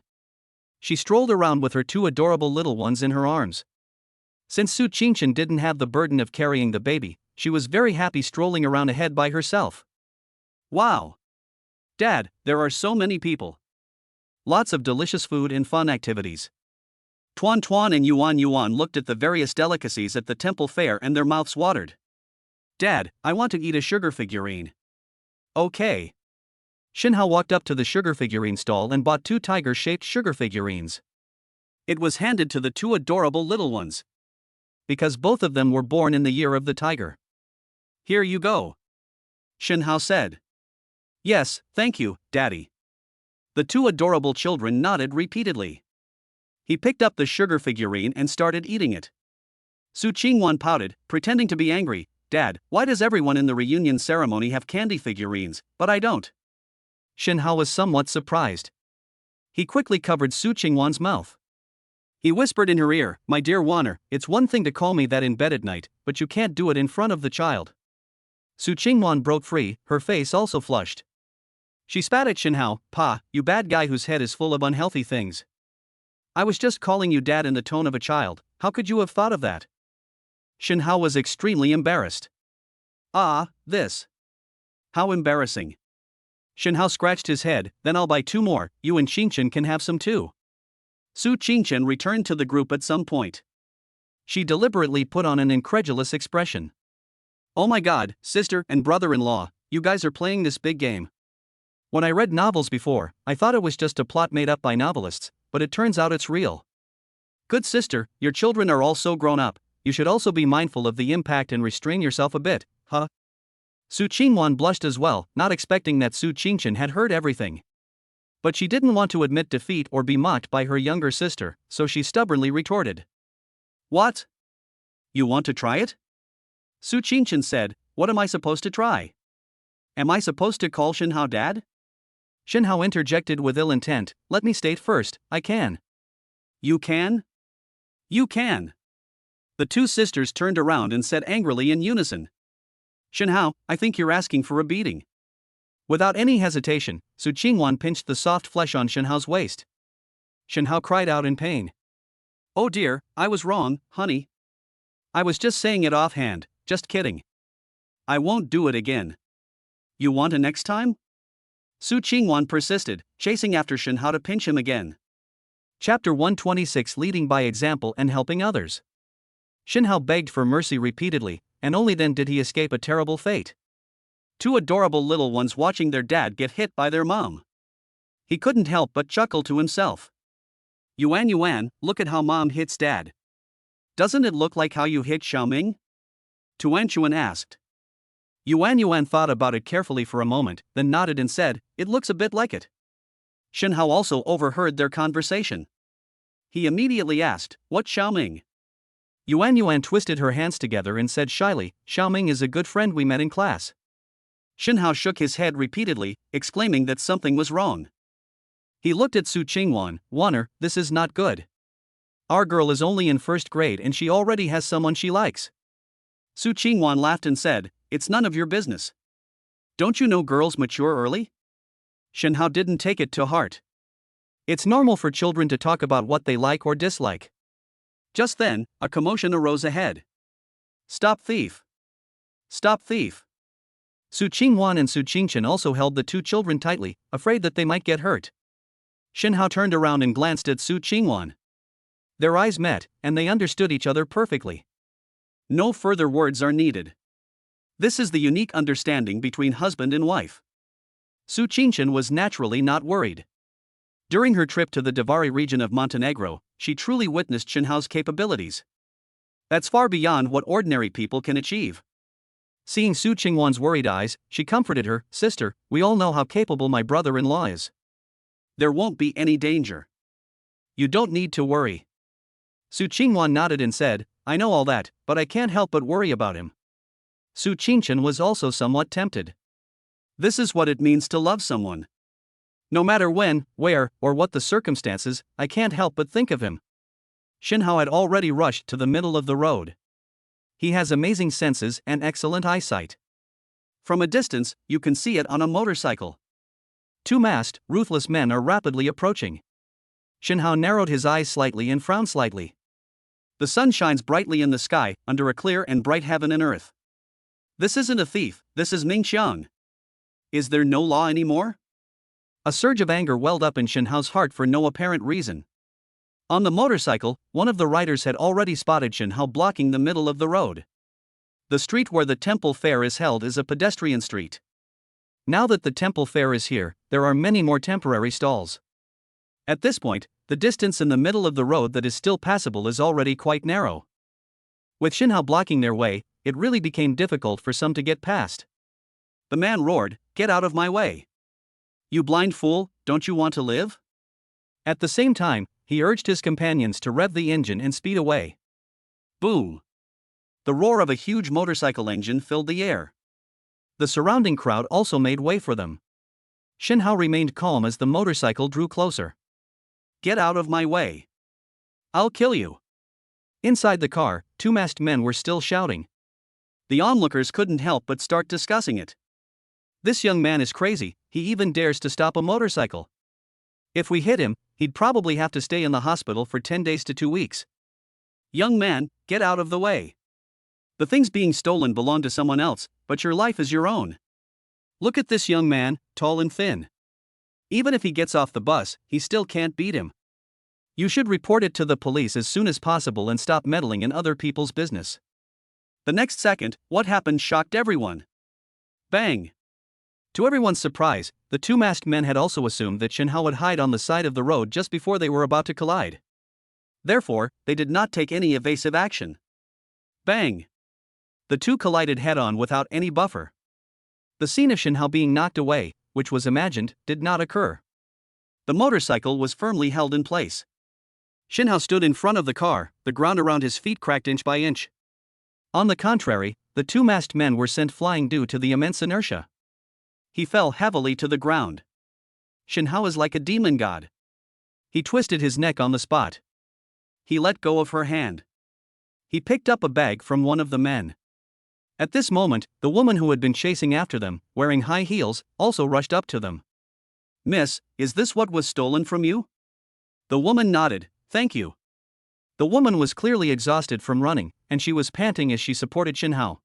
She strolled around with her two adorable little ones in her arms. Since Su Qingchen didn't have the burden of carrying the baby, she was very happy strolling around ahead by herself. Wow! Dad, there are so many people. Lots of delicious food and fun activities. Tuan Tuan and Yuan Yuan looked at the various delicacies at the temple fair and their mouths watered. Dad, I want to eat a sugar figurine. Okay. Shin Hao walked up to the sugar figurine stall and bought two tiger-shaped sugar figurines. It was handed to the two adorable little ones. Because both of them were born in the year of the tiger. Here you go. Shin Hao said. Yes, thank you, Daddy. The two adorable children nodded repeatedly. He picked up the sugar figurine and started eating it. Su Qingwan pouted, pretending to be angry. Dad, why does everyone in the reunion ceremony have candy figurines, but I don't? Shin Hao was somewhat surprised. He quickly covered Su Qingwan's mouth. He whispered in her ear, My dear Wanner, it's one thing to call me that in bed at night, but you can't do it in front of the child. Su Qingwan broke free, her face also flushed. She spat at Shin Hao. Pa, you bad guy whose head is full of unhealthy things. I was just calling you dad in the tone of a child, how could you have thought of that? Shin Hao was extremely embarrassed. This. How embarrassing. Shin Hao scratched his head, then I'll buy two more, you and Qingchen can have some too. Su Qingchen returned to the group at some point. She deliberately put on an incredulous expression. Oh my god, sister and brother-in-law, you guys are playing this big game. When I read novels before, I thought it was just a plot made up by novelists, but it turns out it's real. Good sister, your children are all so grown up, you should also be mindful of the impact and restrain yourself a bit, huh? Su Qingwan blushed as well, not expecting that Su Qingchen had heard everything. But she didn't want to admit defeat or be mocked by her younger sister, so she stubbornly retorted. What? You want to try it? Su Qingchen said, what am I supposed to try? Am I supposed to call Shin Hao dad? Shin Hao interjected with ill intent, let me state first, I can. You can? You can. The two sisters turned around and said angrily in unison. Shin Hao, I think you're asking for a beating. Without any hesitation, Su Qingwan pinched the soft flesh on Shin Hao's waist. Shin Hao cried out in pain. Oh dear, I was wrong, honey. I was just saying it offhand, just kidding. I won't do it again. You want a next time? Su Qingwan persisted, chasing after Shin Hao to pinch him again. Chapter 126, Leading by Example and Helping Others. Shin Hao begged for mercy repeatedly, and only then did he escape a terrible fate. Two adorable little ones watching their dad get hit by their mom. He couldn't help but chuckle to himself. Yuan Yuan, look at how mom hits dad. Doesn't it look like how you hit Xiaoming? Tuan Chuan asked. Yuan Yuan thought about it carefully for a moment, then nodded and said, it looks a bit like it. Shen Hao also overheard their conversation. He immediately asked, "What Xiaoming?" Yuan twisted her hands together and said shyly, "Xiaoming is a good friend we met in class." Shen Hao shook his head repeatedly, exclaiming that something was wrong. He looked at Su Qingwan, "Wanner, this is not good. Our girl is only in first grade and she already has someone she likes." Su Qingwan laughed and said, "It's none of your business. Don't you know girls mature early?" Shen Hao didn't take it to heart. It's normal for children to talk about what they like or dislike. Just then, a commotion arose ahead. "Stop thief! Stop thief!" Su Qingwan and Su Qingchen also held the two children tightly, afraid that they might get hurt. Shen Hao turned around and glanced at Su Qingwan. Their eyes met, and they understood each other perfectly. No further words are needed. This is the unique understanding between husband and wife. Su Qingchen was naturally not worried. During her trip to the Divari region of Montenegro, she truly witnessed Shen Hao's capabilities. That's far beyond what ordinary people can achieve. Seeing Su Qingwan's worried eyes, she comforted her, "Sister, we all know how capable my brother-in-law is. There won't be any danger. You don't need to worry." Su Qingwan nodded and said, "I know all that, but I can't help but worry about him." Su Qingchen was also somewhat tempted. This is what it means to love someone. No matter when, where, or what the circumstances, I can't help but think of him. Shen Hao had already rushed to the middle of the road. He has amazing senses and excellent eyesight. From a distance, you can see it on a motorcycle. Two masked, ruthless men are rapidly approaching. Shen Hao narrowed his eyes slightly and frowned slightly. The sun shines brightly in the sky, under a clear and bright heaven and earth. This isn't a thief, this is Ming Xiang. Is there no law anymore? A surge of anger welled up in Shen Hao's heart for no apparent reason. On the motorcycle, one of the riders had already spotted Shen Hao blocking the middle of the road. The street where the temple fair is held is a pedestrian street. Now that the temple fair is here, there are many more temporary stalls. At this point, the distance in the middle of the road that is still passable is already quite narrow. With Shen Hao blocking their way, it really became difficult for some to get past. The man roared, "Get out of my way! You blind fool, don't you want to live?" At the same time, he urged his companions to rev the engine and speed away. Boom! The roar of a huge motorcycle engine filled the air. The surrounding crowd also made way for them. Shen Hao remained calm as the motorcycle drew closer. "Get out of my way! I'll kill you!" Inside the car, two masked men were still shouting. The onlookers couldn't help but start discussing it. "This young man is crazy, he even dares to stop a motorcycle. If we hit him, he'd probably have to stay in the hospital for 10 days to 2 weeks. Young man, get out of the way. The things being stolen belong to someone else, but your life is your own. Look at this young man, tall and thin. Even if he gets off the bus, he still can't beat him. You should report it to the police as soon as possible and stop meddling in other people's business." The next second, what happened shocked everyone. Bang! To everyone's surprise, the two masked men had also assumed that Shen Hao would hide on the side of the road just before they were about to collide. Therefore, they did not take any evasive action. Bang! The two collided head-on without any buffer. The scene of Shen Hao being knocked away, which was imagined, did not occur. The motorcycle was firmly held in place. Shen Hao stood in front of the car, the ground around his feet cracked inch by inch. On the contrary, the two masked men were sent flying due to the immense inertia. He fell heavily to the ground. Shen Hao is like a demon god. He twisted his neck on the spot. He let go of her hand. He picked up a bag from one of the men. At this moment, the woman who had been chasing after them, wearing high heels, also rushed up to them. "Miss, is this what was stolen from you?" The woman nodded, "Thank you." The woman was clearly exhausted from running, and she was panting as she supported Shen Hao.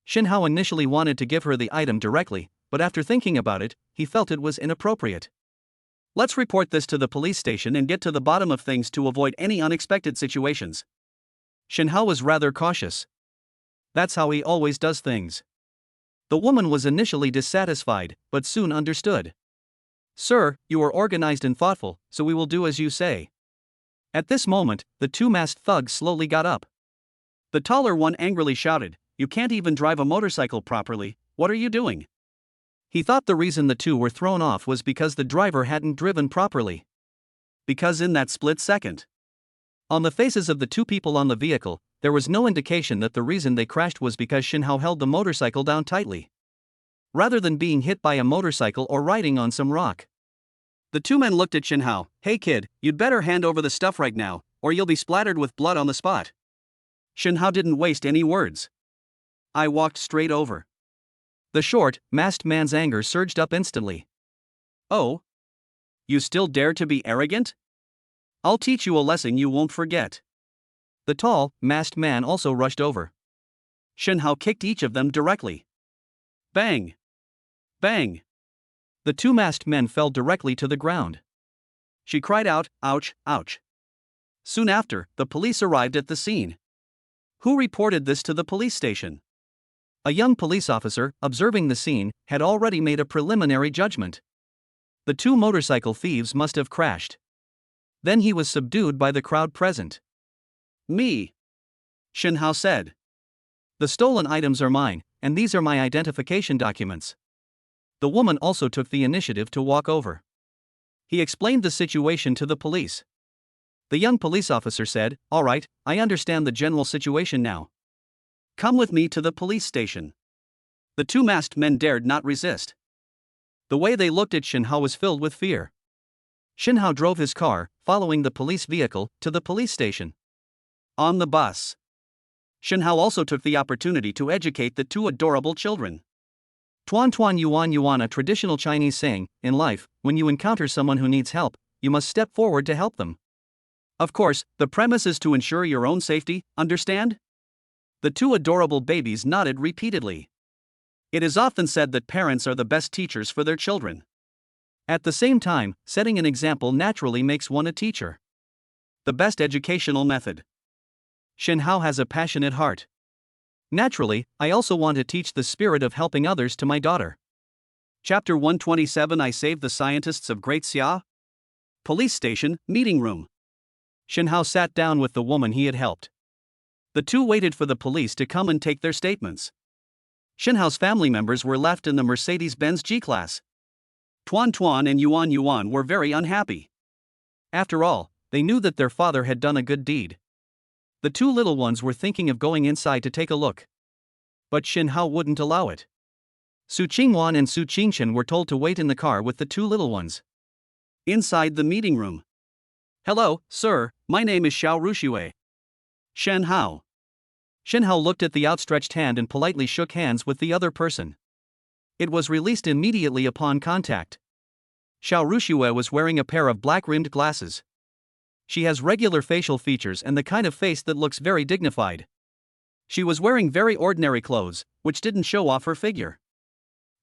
Shen Hao initially wanted to give her the item directly, but after thinking about it, he felt it was inappropriate. "Let's report this to the police station and get to the bottom of things to avoid any unexpected situations." Shen Hao was rather cautious. That's how he always does things. The woman was initially dissatisfied, but soon understood. "Sir, you are organized and thoughtful, so we will do as you say." At this moment, the two masked thugs slowly got up. The taller one angrily shouted, "You can't even drive a motorcycle properly, what are you doing?" He thought the reason the two were thrown off was because the driver hadn't driven properly. Because in that split second, on the faces of the two people on the vehicle, there was no indication that the reason they crashed was because Shinhao held the motorcycle down tightly, rather than being hit by a motorcycle or riding on some rock. The two men looked at Shinhao. "Hey kid, you'd better hand over the stuff right now, or you'll be splattered with blood on the spot." Shinhao didn't waste any words. I walked straight over. The short, masked man's anger surged up instantly. "Oh? You still dare to be arrogant? I'll teach you a lesson you won't forget." The tall, masked man also rushed over. Shinhao kicked each of them directly. Bang! Bang! The two masked men fell directly to the ground. She cried out, "Ouch, ouch." Soon after, the police arrived at the scene. Who reported this to the police station? A young police officer, observing the scene, had already made a preliminary judgment. The two motorcycle thieves must have crashed. Then he was subdued by the crowd present. "Me," Shinhao said. "The stolen items are mine, and these are my identification documents." The woman also took the initiative to walk over. He explained the situation to the police. The young police officer said, "All right, I understand the general situation now. Come with me to the police station." The two masked men dared not resist. The way they looked at Shinhao was filled with fear. Shinhao drove his car, following the police vehicle, to the police station. On the bus, Shinhao also took the opportunity to educate the two adorable children. Tuan tuan yuan yuan, a traditional Chinese saying. In life, when you encounter someone who needs help, you must step forward to help them. Of course, the premise is to ensure your own safety, understand? The two adorable babies nodded repeatedly. It is often said that parents are the best teachers for their children. At the same time, setting an example naturally makes one a teacher. The best educational method. Shinhao has a passionate heart. Naturally, I also want to teach the spirit of helping others to my daughter. Chapter 127, I Saved the Scientists of Great Xia. Police Station, Meeting Room. Shinhao sat down with the woman he had helped. The two waited for the police to come and take their statements. Shinhao's family members were left in the Mercedes-Benz G-Class. Tuan Tuan and Yuan Yuan were very unhappy. After all, they knew that their father had done a good deed. The two little ones were thinking of going inside to take a look. But Shinhao wouldn't allow it. Su Qingwan and Su Qingshan were told to wait in the car with the two little ones. Inside the meeting room. "Hello, sir, my name is Xiao Ruxue." Shinhao. Shinhao looked at the outstretched hand and politely shook hands with the other person. It was released immediately upon contact. Xiao Ruxue was wearing a pair of black-rimmed glasses. She has regular facial features and the kind of face that looks very dignified. She was wearing very ordinary clothes, which didn't show off her figure.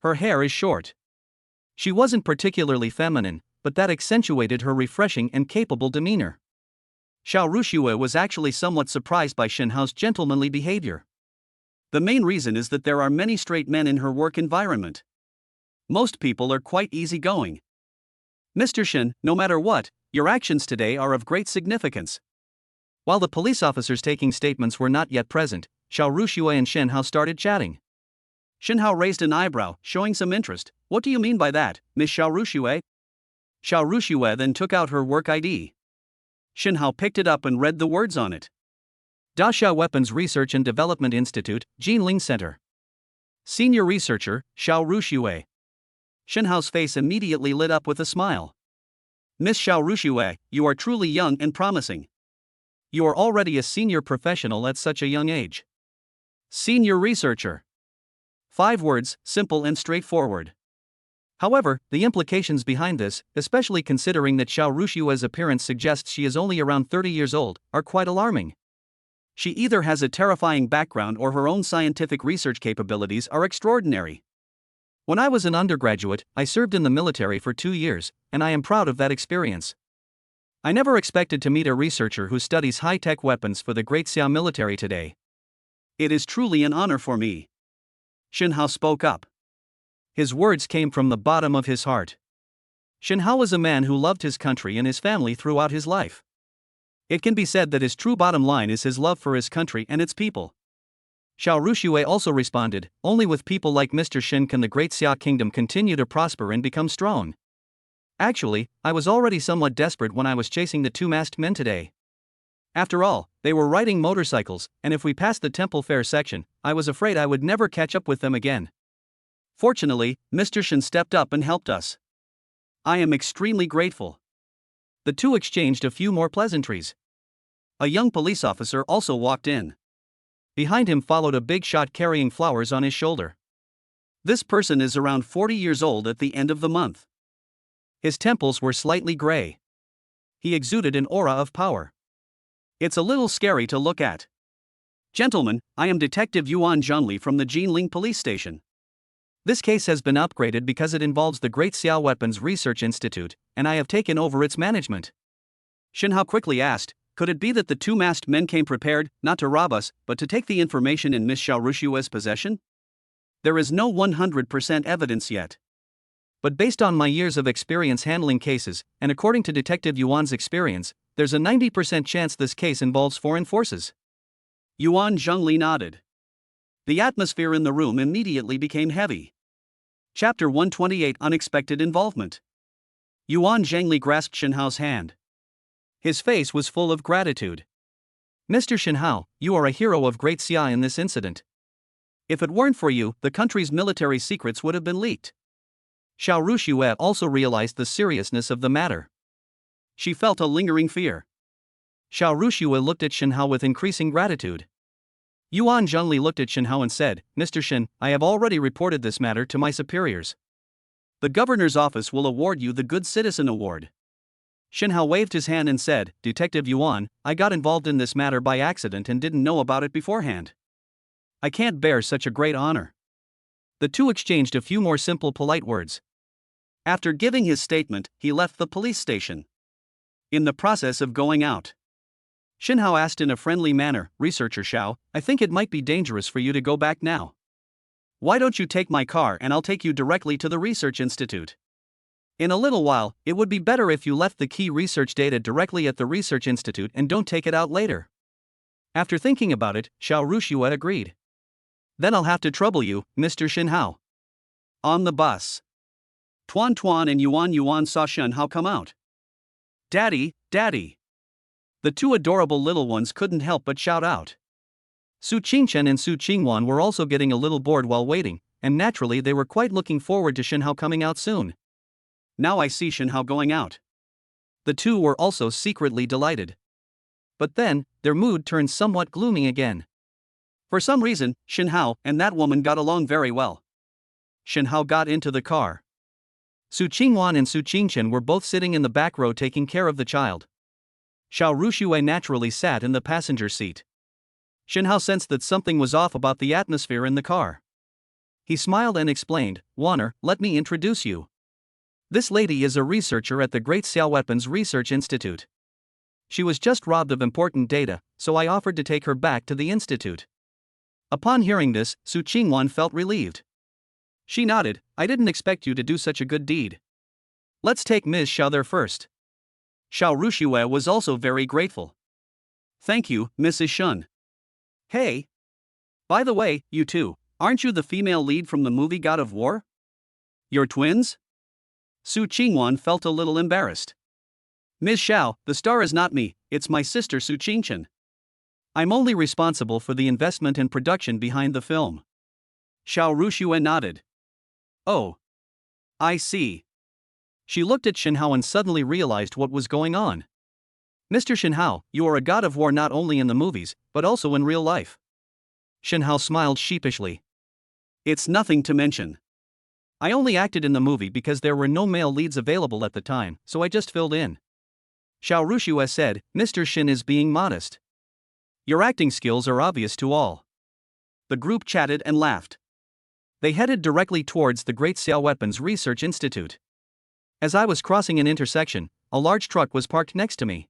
Her hair is short. She wasn't particularly feminine, but that accentuated her refreshing and capable demeanor. Xiao Ruxue was actually somewhat surprised by Shinhao's gentlemanly behavior. The main reason is that there are many straight men in her work environment. Most people are quite easygoing. "Mr. Shin, no matter what, your actions today are of great significance." While the police officers taking statements were not yet present, Xiao Ruxue and Shinhao started chatting. Shinhao raised an eyebrow, showing some interest. "What do you mean by that, Miss Xiao Ruxue?" Xiao Ruxue then took out her work ID. Shinhao picked it up and read the words on it. Daxia Weapons Research and Development Institute, Jinling Center. Senior Researcher, Xiao Ruxue. Shinhao's face immediately lit up with a smile. "Miss Xiao Ruxue, you are truly young and promising. You are already a senior professional at such a young age." Senior researcher. 5 words, simple and straightforward. However, the implications behind this, especially considering that Xiao Ruxue's appearance suggests she is only around 30 years old, are quite alarming. She either has a terrifying background or her own scientific research capabilities are extraordinary. When I was an undergraduate, I served in the military for 2 years, and I am proud of that experience. I never expected to meet a researcher who studies high-tech weapons for the Great Xia military today. It is truly an honor for me. Shinhao spoke up. His words came from the bottom of his heart. Shinhao was a man who loved his country and his family throughout his life. It can be said that his true bottom line is his love for his country and its people. Xiao Ruxue also responded, only with people like Mr. Shin can the Great Xia Kingdom continue to prosper and become strong. Actually, I was already somewhat desperate when I was chasing the two masked men today. After all, they were riding motorcycles, and if we passed the temple fair section, I was afraid I would never catch up with them again. Fortunately, Mr. Shin stepped up and helped us. I am extremely grateful. The two exchanged a few more pleasantries. A young police officer also walked in. Behind him followed a big shot carrying flowers on his shoulder. This person is around 40 years old at the end of the month. His temples were slightly gray. He exuded an aura of power. It's a little scary to look at. Gentlemen, I am Detective Yuan Zhongli from the Jinling Police Station. This case has been upgraded because it involves the Great Xia Weapons Research Institute, and I have taken over its management. Shin Hao quickly asked, could it be that the two masked men came prepared, not to rob us, but to take the information in Miss Xiao Rushue's possession? There is no 100% evidence yet. But based on my years of experience handling cases, and according to Detective Yuan's experience, there's a 90% chance this case involves foreign forces. Yuan Zhongli nodded. The atmosphere in the room immediately became heavy. Chapter 128 Unexpected Involvement. Yuan Zhongli grasped Shin Hao's hand. His face was full of gratitude. Mr. Shin Hao, you are a hero of Great Xia in this incident. If it weren't for you, the country's military secrets would have been leaked. Xiao Ruxue also realized the seriousness of the matter. She felt a lingering fear. Xiao Ruxue looked at Shin Hao with increasing gratitude. Yuan Zhongli looked at Shin Hao and said, Mr. Shin, I have already reported this matter to my superiors. The governor's office will award you the Good Citizen Award. Shin Hao waved his hand and said, Detective Yuan, I got involved in this matter by accident and didn't know about it beforehand. I can't bear such a great honor. The two exchanged a few more simple polite words. After giving his statement, he left the police station. In the process of going out, Shin Hao asked in a friendly manner, Researcher Xiao, I think it might be dangerous for you to go back now. Why don't you take my car and I'll take you directly to the research institute? In a little while, it would be better if you left the key research data directly at the research institute and don't take it out later. After thinking about it, Xiao Ruxue agreed. Then I'll have to trouble you, Mr. Shin Hao. On the bus, Tuan Tuan and Yuan saw Shin Hao come out. Daddy, Daddy. The two adorable little ones couldn't help but shout out. Su Qingchen and Su Qingwan were also getting a little bored while waiting, and naturally they were quite looking forward to Shin Hao coming out soon. Now I see Shin Hao going out. The two were also secretly delighted. But then, their mood turned somewhat gloomy again. For some reason, Shin Hao and that woman got along very well. Shin Hao got into the car. Su Qingwan and Su Qingchen were both sitting in the back row taking care of the child. Xiao Ruxue naturally sat in the passenger seat. Shin Hao sensed that something was off about the atmosphere in the car. He smiled and explained, Warner, let me introduce you. This lady is a researcher at the Great Xia Weapons Research Institute. She was just robbed of important data, so I offered to take her back to the institute. Upon hearing this, Su Qingwan felt relieved. She nodded, I didn't expect you to do such a good deed. Let's take Ms. Xiao there first. Xiao Ruxue was also very grateful. Thank you, Mrs. Shun. Hey. By the way, you two, aren't you the female lead from the movie God of War? You're twins? Su Qingwan felt a little embarrassed. Ms. Xiao, the star is not me, it's my sister Su Qingchen. I'm only responsible for the investment and production behind the film. Xiao Ruxue nodded. Oh. I see. She looked at Shin Hao and suddenly realized what was going on. Mr. Shin Hao, you are a god of war not only in the movies, but also in real life. Shin Hao smiled sheepishly. It's nothing to mention. I only acted in the movie because there were no male leads available at the time, so I just filled in. Xiao Ruxue said, Mr. Shin is being modest. Your acting skills are obvious to all. The group chatted and laughed. They headed directly towards the Great Xia Weapons Research Institute. As I was crossing an intersection, a large truck was parked next to me.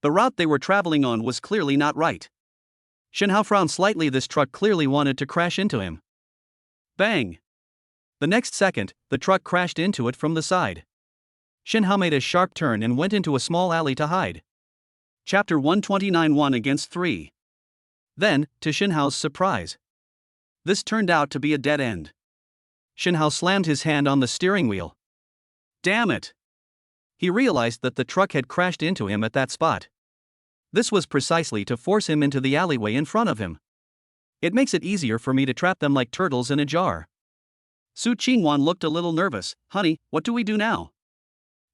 The route they were traveling on was clearly not right. Shin Hao frowned slightly. This truck clearly wanted to crash into him. Bang! The next second, the truck crashed into it from the side. Shin Hao made a sharp turn and went into a small alley to hide. Chapter 129 1 against 3. Then, to Shinhao's surprise, this turned out to be a dead end. Shinhao slammed his hand on the steering wheel. Damn it! He realized that the truck had crashed into him at that spot. This was precisely to force him into the alleyway in front of him. It makes it easier for me to trap them like turtles in a jar. Su Qingwan looked a little nervous. Honey, what do we do now?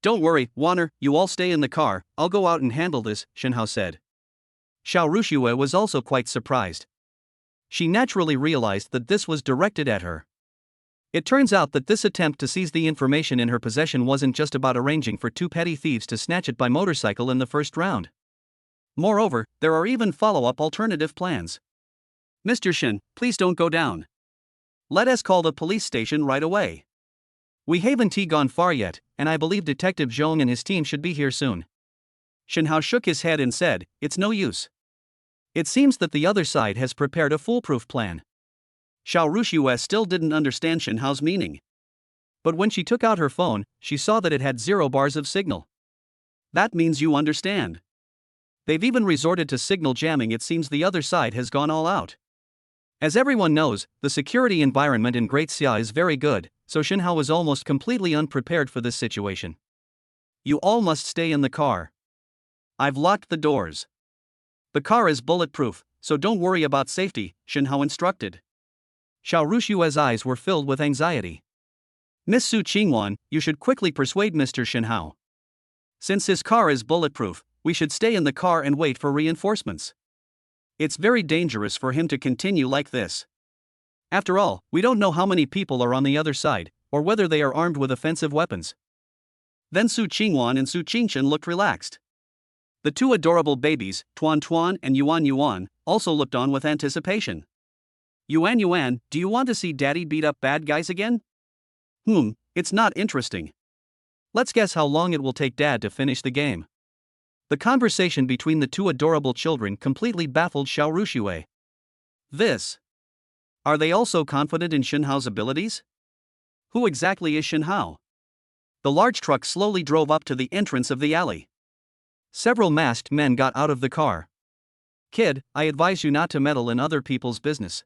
Don't worry, Wanner, you all stay in the car, I'll go out and handle this, Shinhao said. Xiao Ruxue was also quite surprised. She naturally realized that this was directed at her. It turns out that this attempt to seize the information in her possession wasn't just about arranging for two petty thieves to snatch it by motorcycle in the first round. Moreover, there are even follow-up alternative plans. Mr. Shin, please don't go down. Let us call the police station right away. We haven't gone far yet, and I believe Detective Zhong and his team should be here soon. Shinhao shook his head and said, it's no use. It seems that the other side has prepared a foolproof plan. Xiao Ruxue still didn't understand Shinhao's meaning. But when she took out her phone, she saw that it had 0 bars of signal. That means you understand. They've even resorted to signal jamming. It seems the other side has gone all out. As everyone knows, the security environment in Great Xia is very good, so Shinhao was almost completely unprepared for this situation. You all must stay in the car. I've locked the doors. The car is bulletproof, so don't worry about safety, Shinhao instructed. Xiao Ruxue's eyes were filled with anxiety. Miss Su Qingwan, you should quickly persuade Mr. Shinhao. Since his car is bulletproof, we should stay in the car and wait for reinforcements. It's very dangerous for him to continue like this. After all, we don't know how many people are on the other side, or whether they are armed with offensive weapons. Then Su Qingwan and Su Qingchen looked relaxed. The two adorable babies, Tuan Tuan and Yuan Yuan, also looked on with anticipation. Yuan Yuan, do you want to see Daddy beat up bad guys again? It's not interesting. Let's guess how long it will take Dad to finish the game. The conversation between the two adorable children completely baffled Xiao Ruxue. Are they also confident in Shinhao's abilities? Who exactly is Shinhao? The large truck slowly drove up to the entrance of the alley. Several masked men got out of the car. Kid, I advise you not to meddle in other people's business.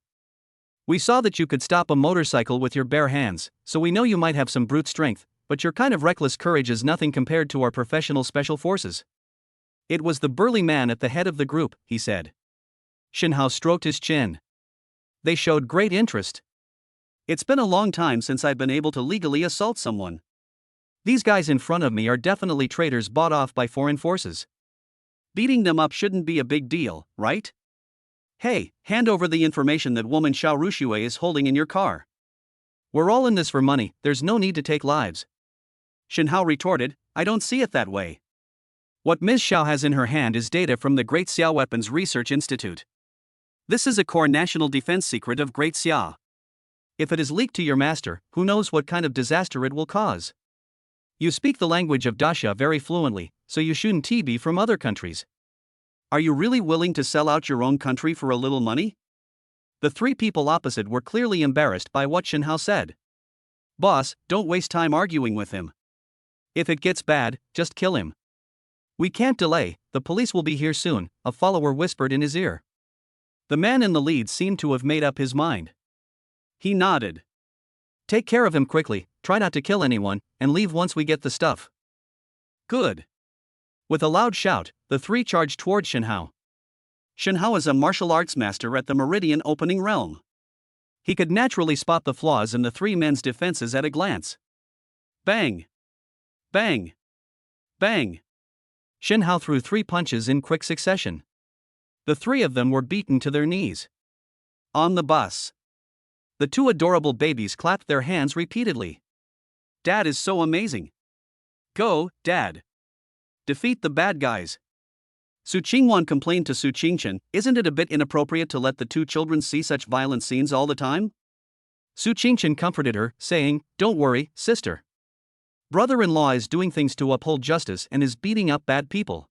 We saw that you could stop a motorcycle with your bare hands, so we know you might have some brute strength, but your kind of reckless courage is nothing compared to our professional special forces. It was the burly man at the head of the group, he said. Shinhao stroked his chin. They showed great interest. It's been a long time since I've been able to legally assault someone. These guys in front of me are definitely traitors bought off by foreign forces. Beating them up shouldn't be a big deal, right? Hey, hand over the information that woman Xiao Ruxue is holding in your car. We're all in this for money, there's no need to take lives. Shinhao retorted, I don't see it that way. What Ms. Xiao has in her hand is data from the Great Xia Weapons Research Institute. This is a core national defense secret of Great Xia. If it is leaked to your master, who knows what kind of disaster it will cause? You speak the language of Daxia very fluently, so you shouldn't be from other countries. Are you really willing to sell out your own country for a little money? The three people opposite were clearly embarrassed by what Shinhao said. Boss, don't waste time arguing with him. If it gets bad, just kill him. We can't delay, the police will be here soon, a follower whispered in his ear. The man in the lead seemed to have made up his mind. He nodded. Take care of him quickly, try not to kill anyone, and leave once we get the stuff. Good. With a loud shout, the three charged toward Shinhao. Shinhao is a martial arts master at the Meridian Opening Realm. He could naturally spot the flaws in the three men's defenses at a glance. Bang! Bang! Bang! Shinhao threw 3 punches in quick succession. The 3 of them were beaten to their knees. On the bus. The 2 adorable babies clapped their hands repeatedly. Dad is so amazing. Go, Dad. Defeat the bad guys. Su Qingwan complained to Su Qingchen, isn't it a bit inappropriate to let the 2 children see such violent scenes all the time? Su Qingchen comforted her, saying, don't worry, sister. Brother-in-law is doing things to uphold justice and is beating up bad people.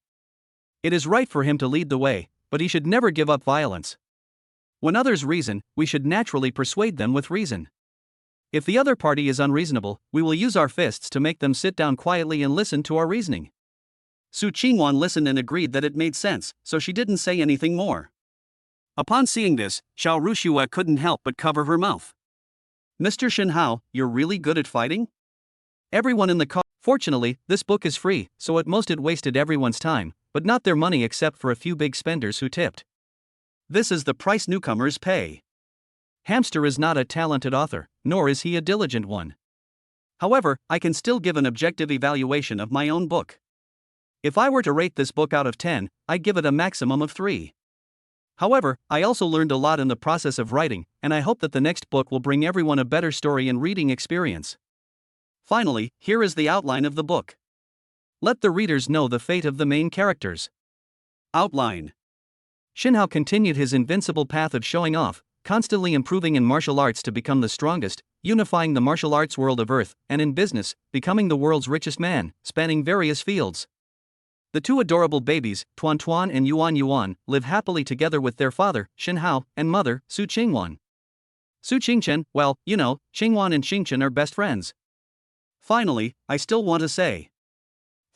It is right for him to lead the way, but he should never give up violence. When others reason, we should naturally persuade them with reason. If the other party is unreasonable, we will use our fists to make them sit down quietly and listen to our reasoning. Su Qingwan listened and agreed that it made sense, so she didn't say anything more. Upon seeing this, Xiao Ruxue couldn't help but cover her mouth. Mr. Shen Hao, you're really good at fighting? Everyone in the car. Fortunately, this book is free, so at most it wasted everyone's time, but not their money except for a few big spenders who tipped. This is the price newcomers pay. Hamster is not a talented author, nor is he a diligent one. However, I can still give an objective evaluation of my own book. If I were to rate this book out of 10, I'd give it a maximum of 3. However, I also learned a lot in the process of writing, and I hope that the next book will bring everyone a better story and reading experience. Finally, here is the outline of the book. Let the readers know the fate of the main characters. Outline. Shen Hao continued his invincible path of showing off, constantly improving in martial arts to become the strongest, unifying the martial arts world of Earth, and in business, becoming the world's richest man, spanning various fields. The two adorable babies, Tuan Tuan and Yuan Yuan, live happily together with their father, Shen Hao, and mother, Su Qingwan. Su Qingchen, well, you know, Qingwan and Qingchen are best friends. Finally, I still want to say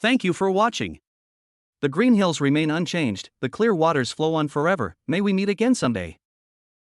thank you for watching. The green hills remain unchanged, the clear waters flow on forever, may we meet again someday.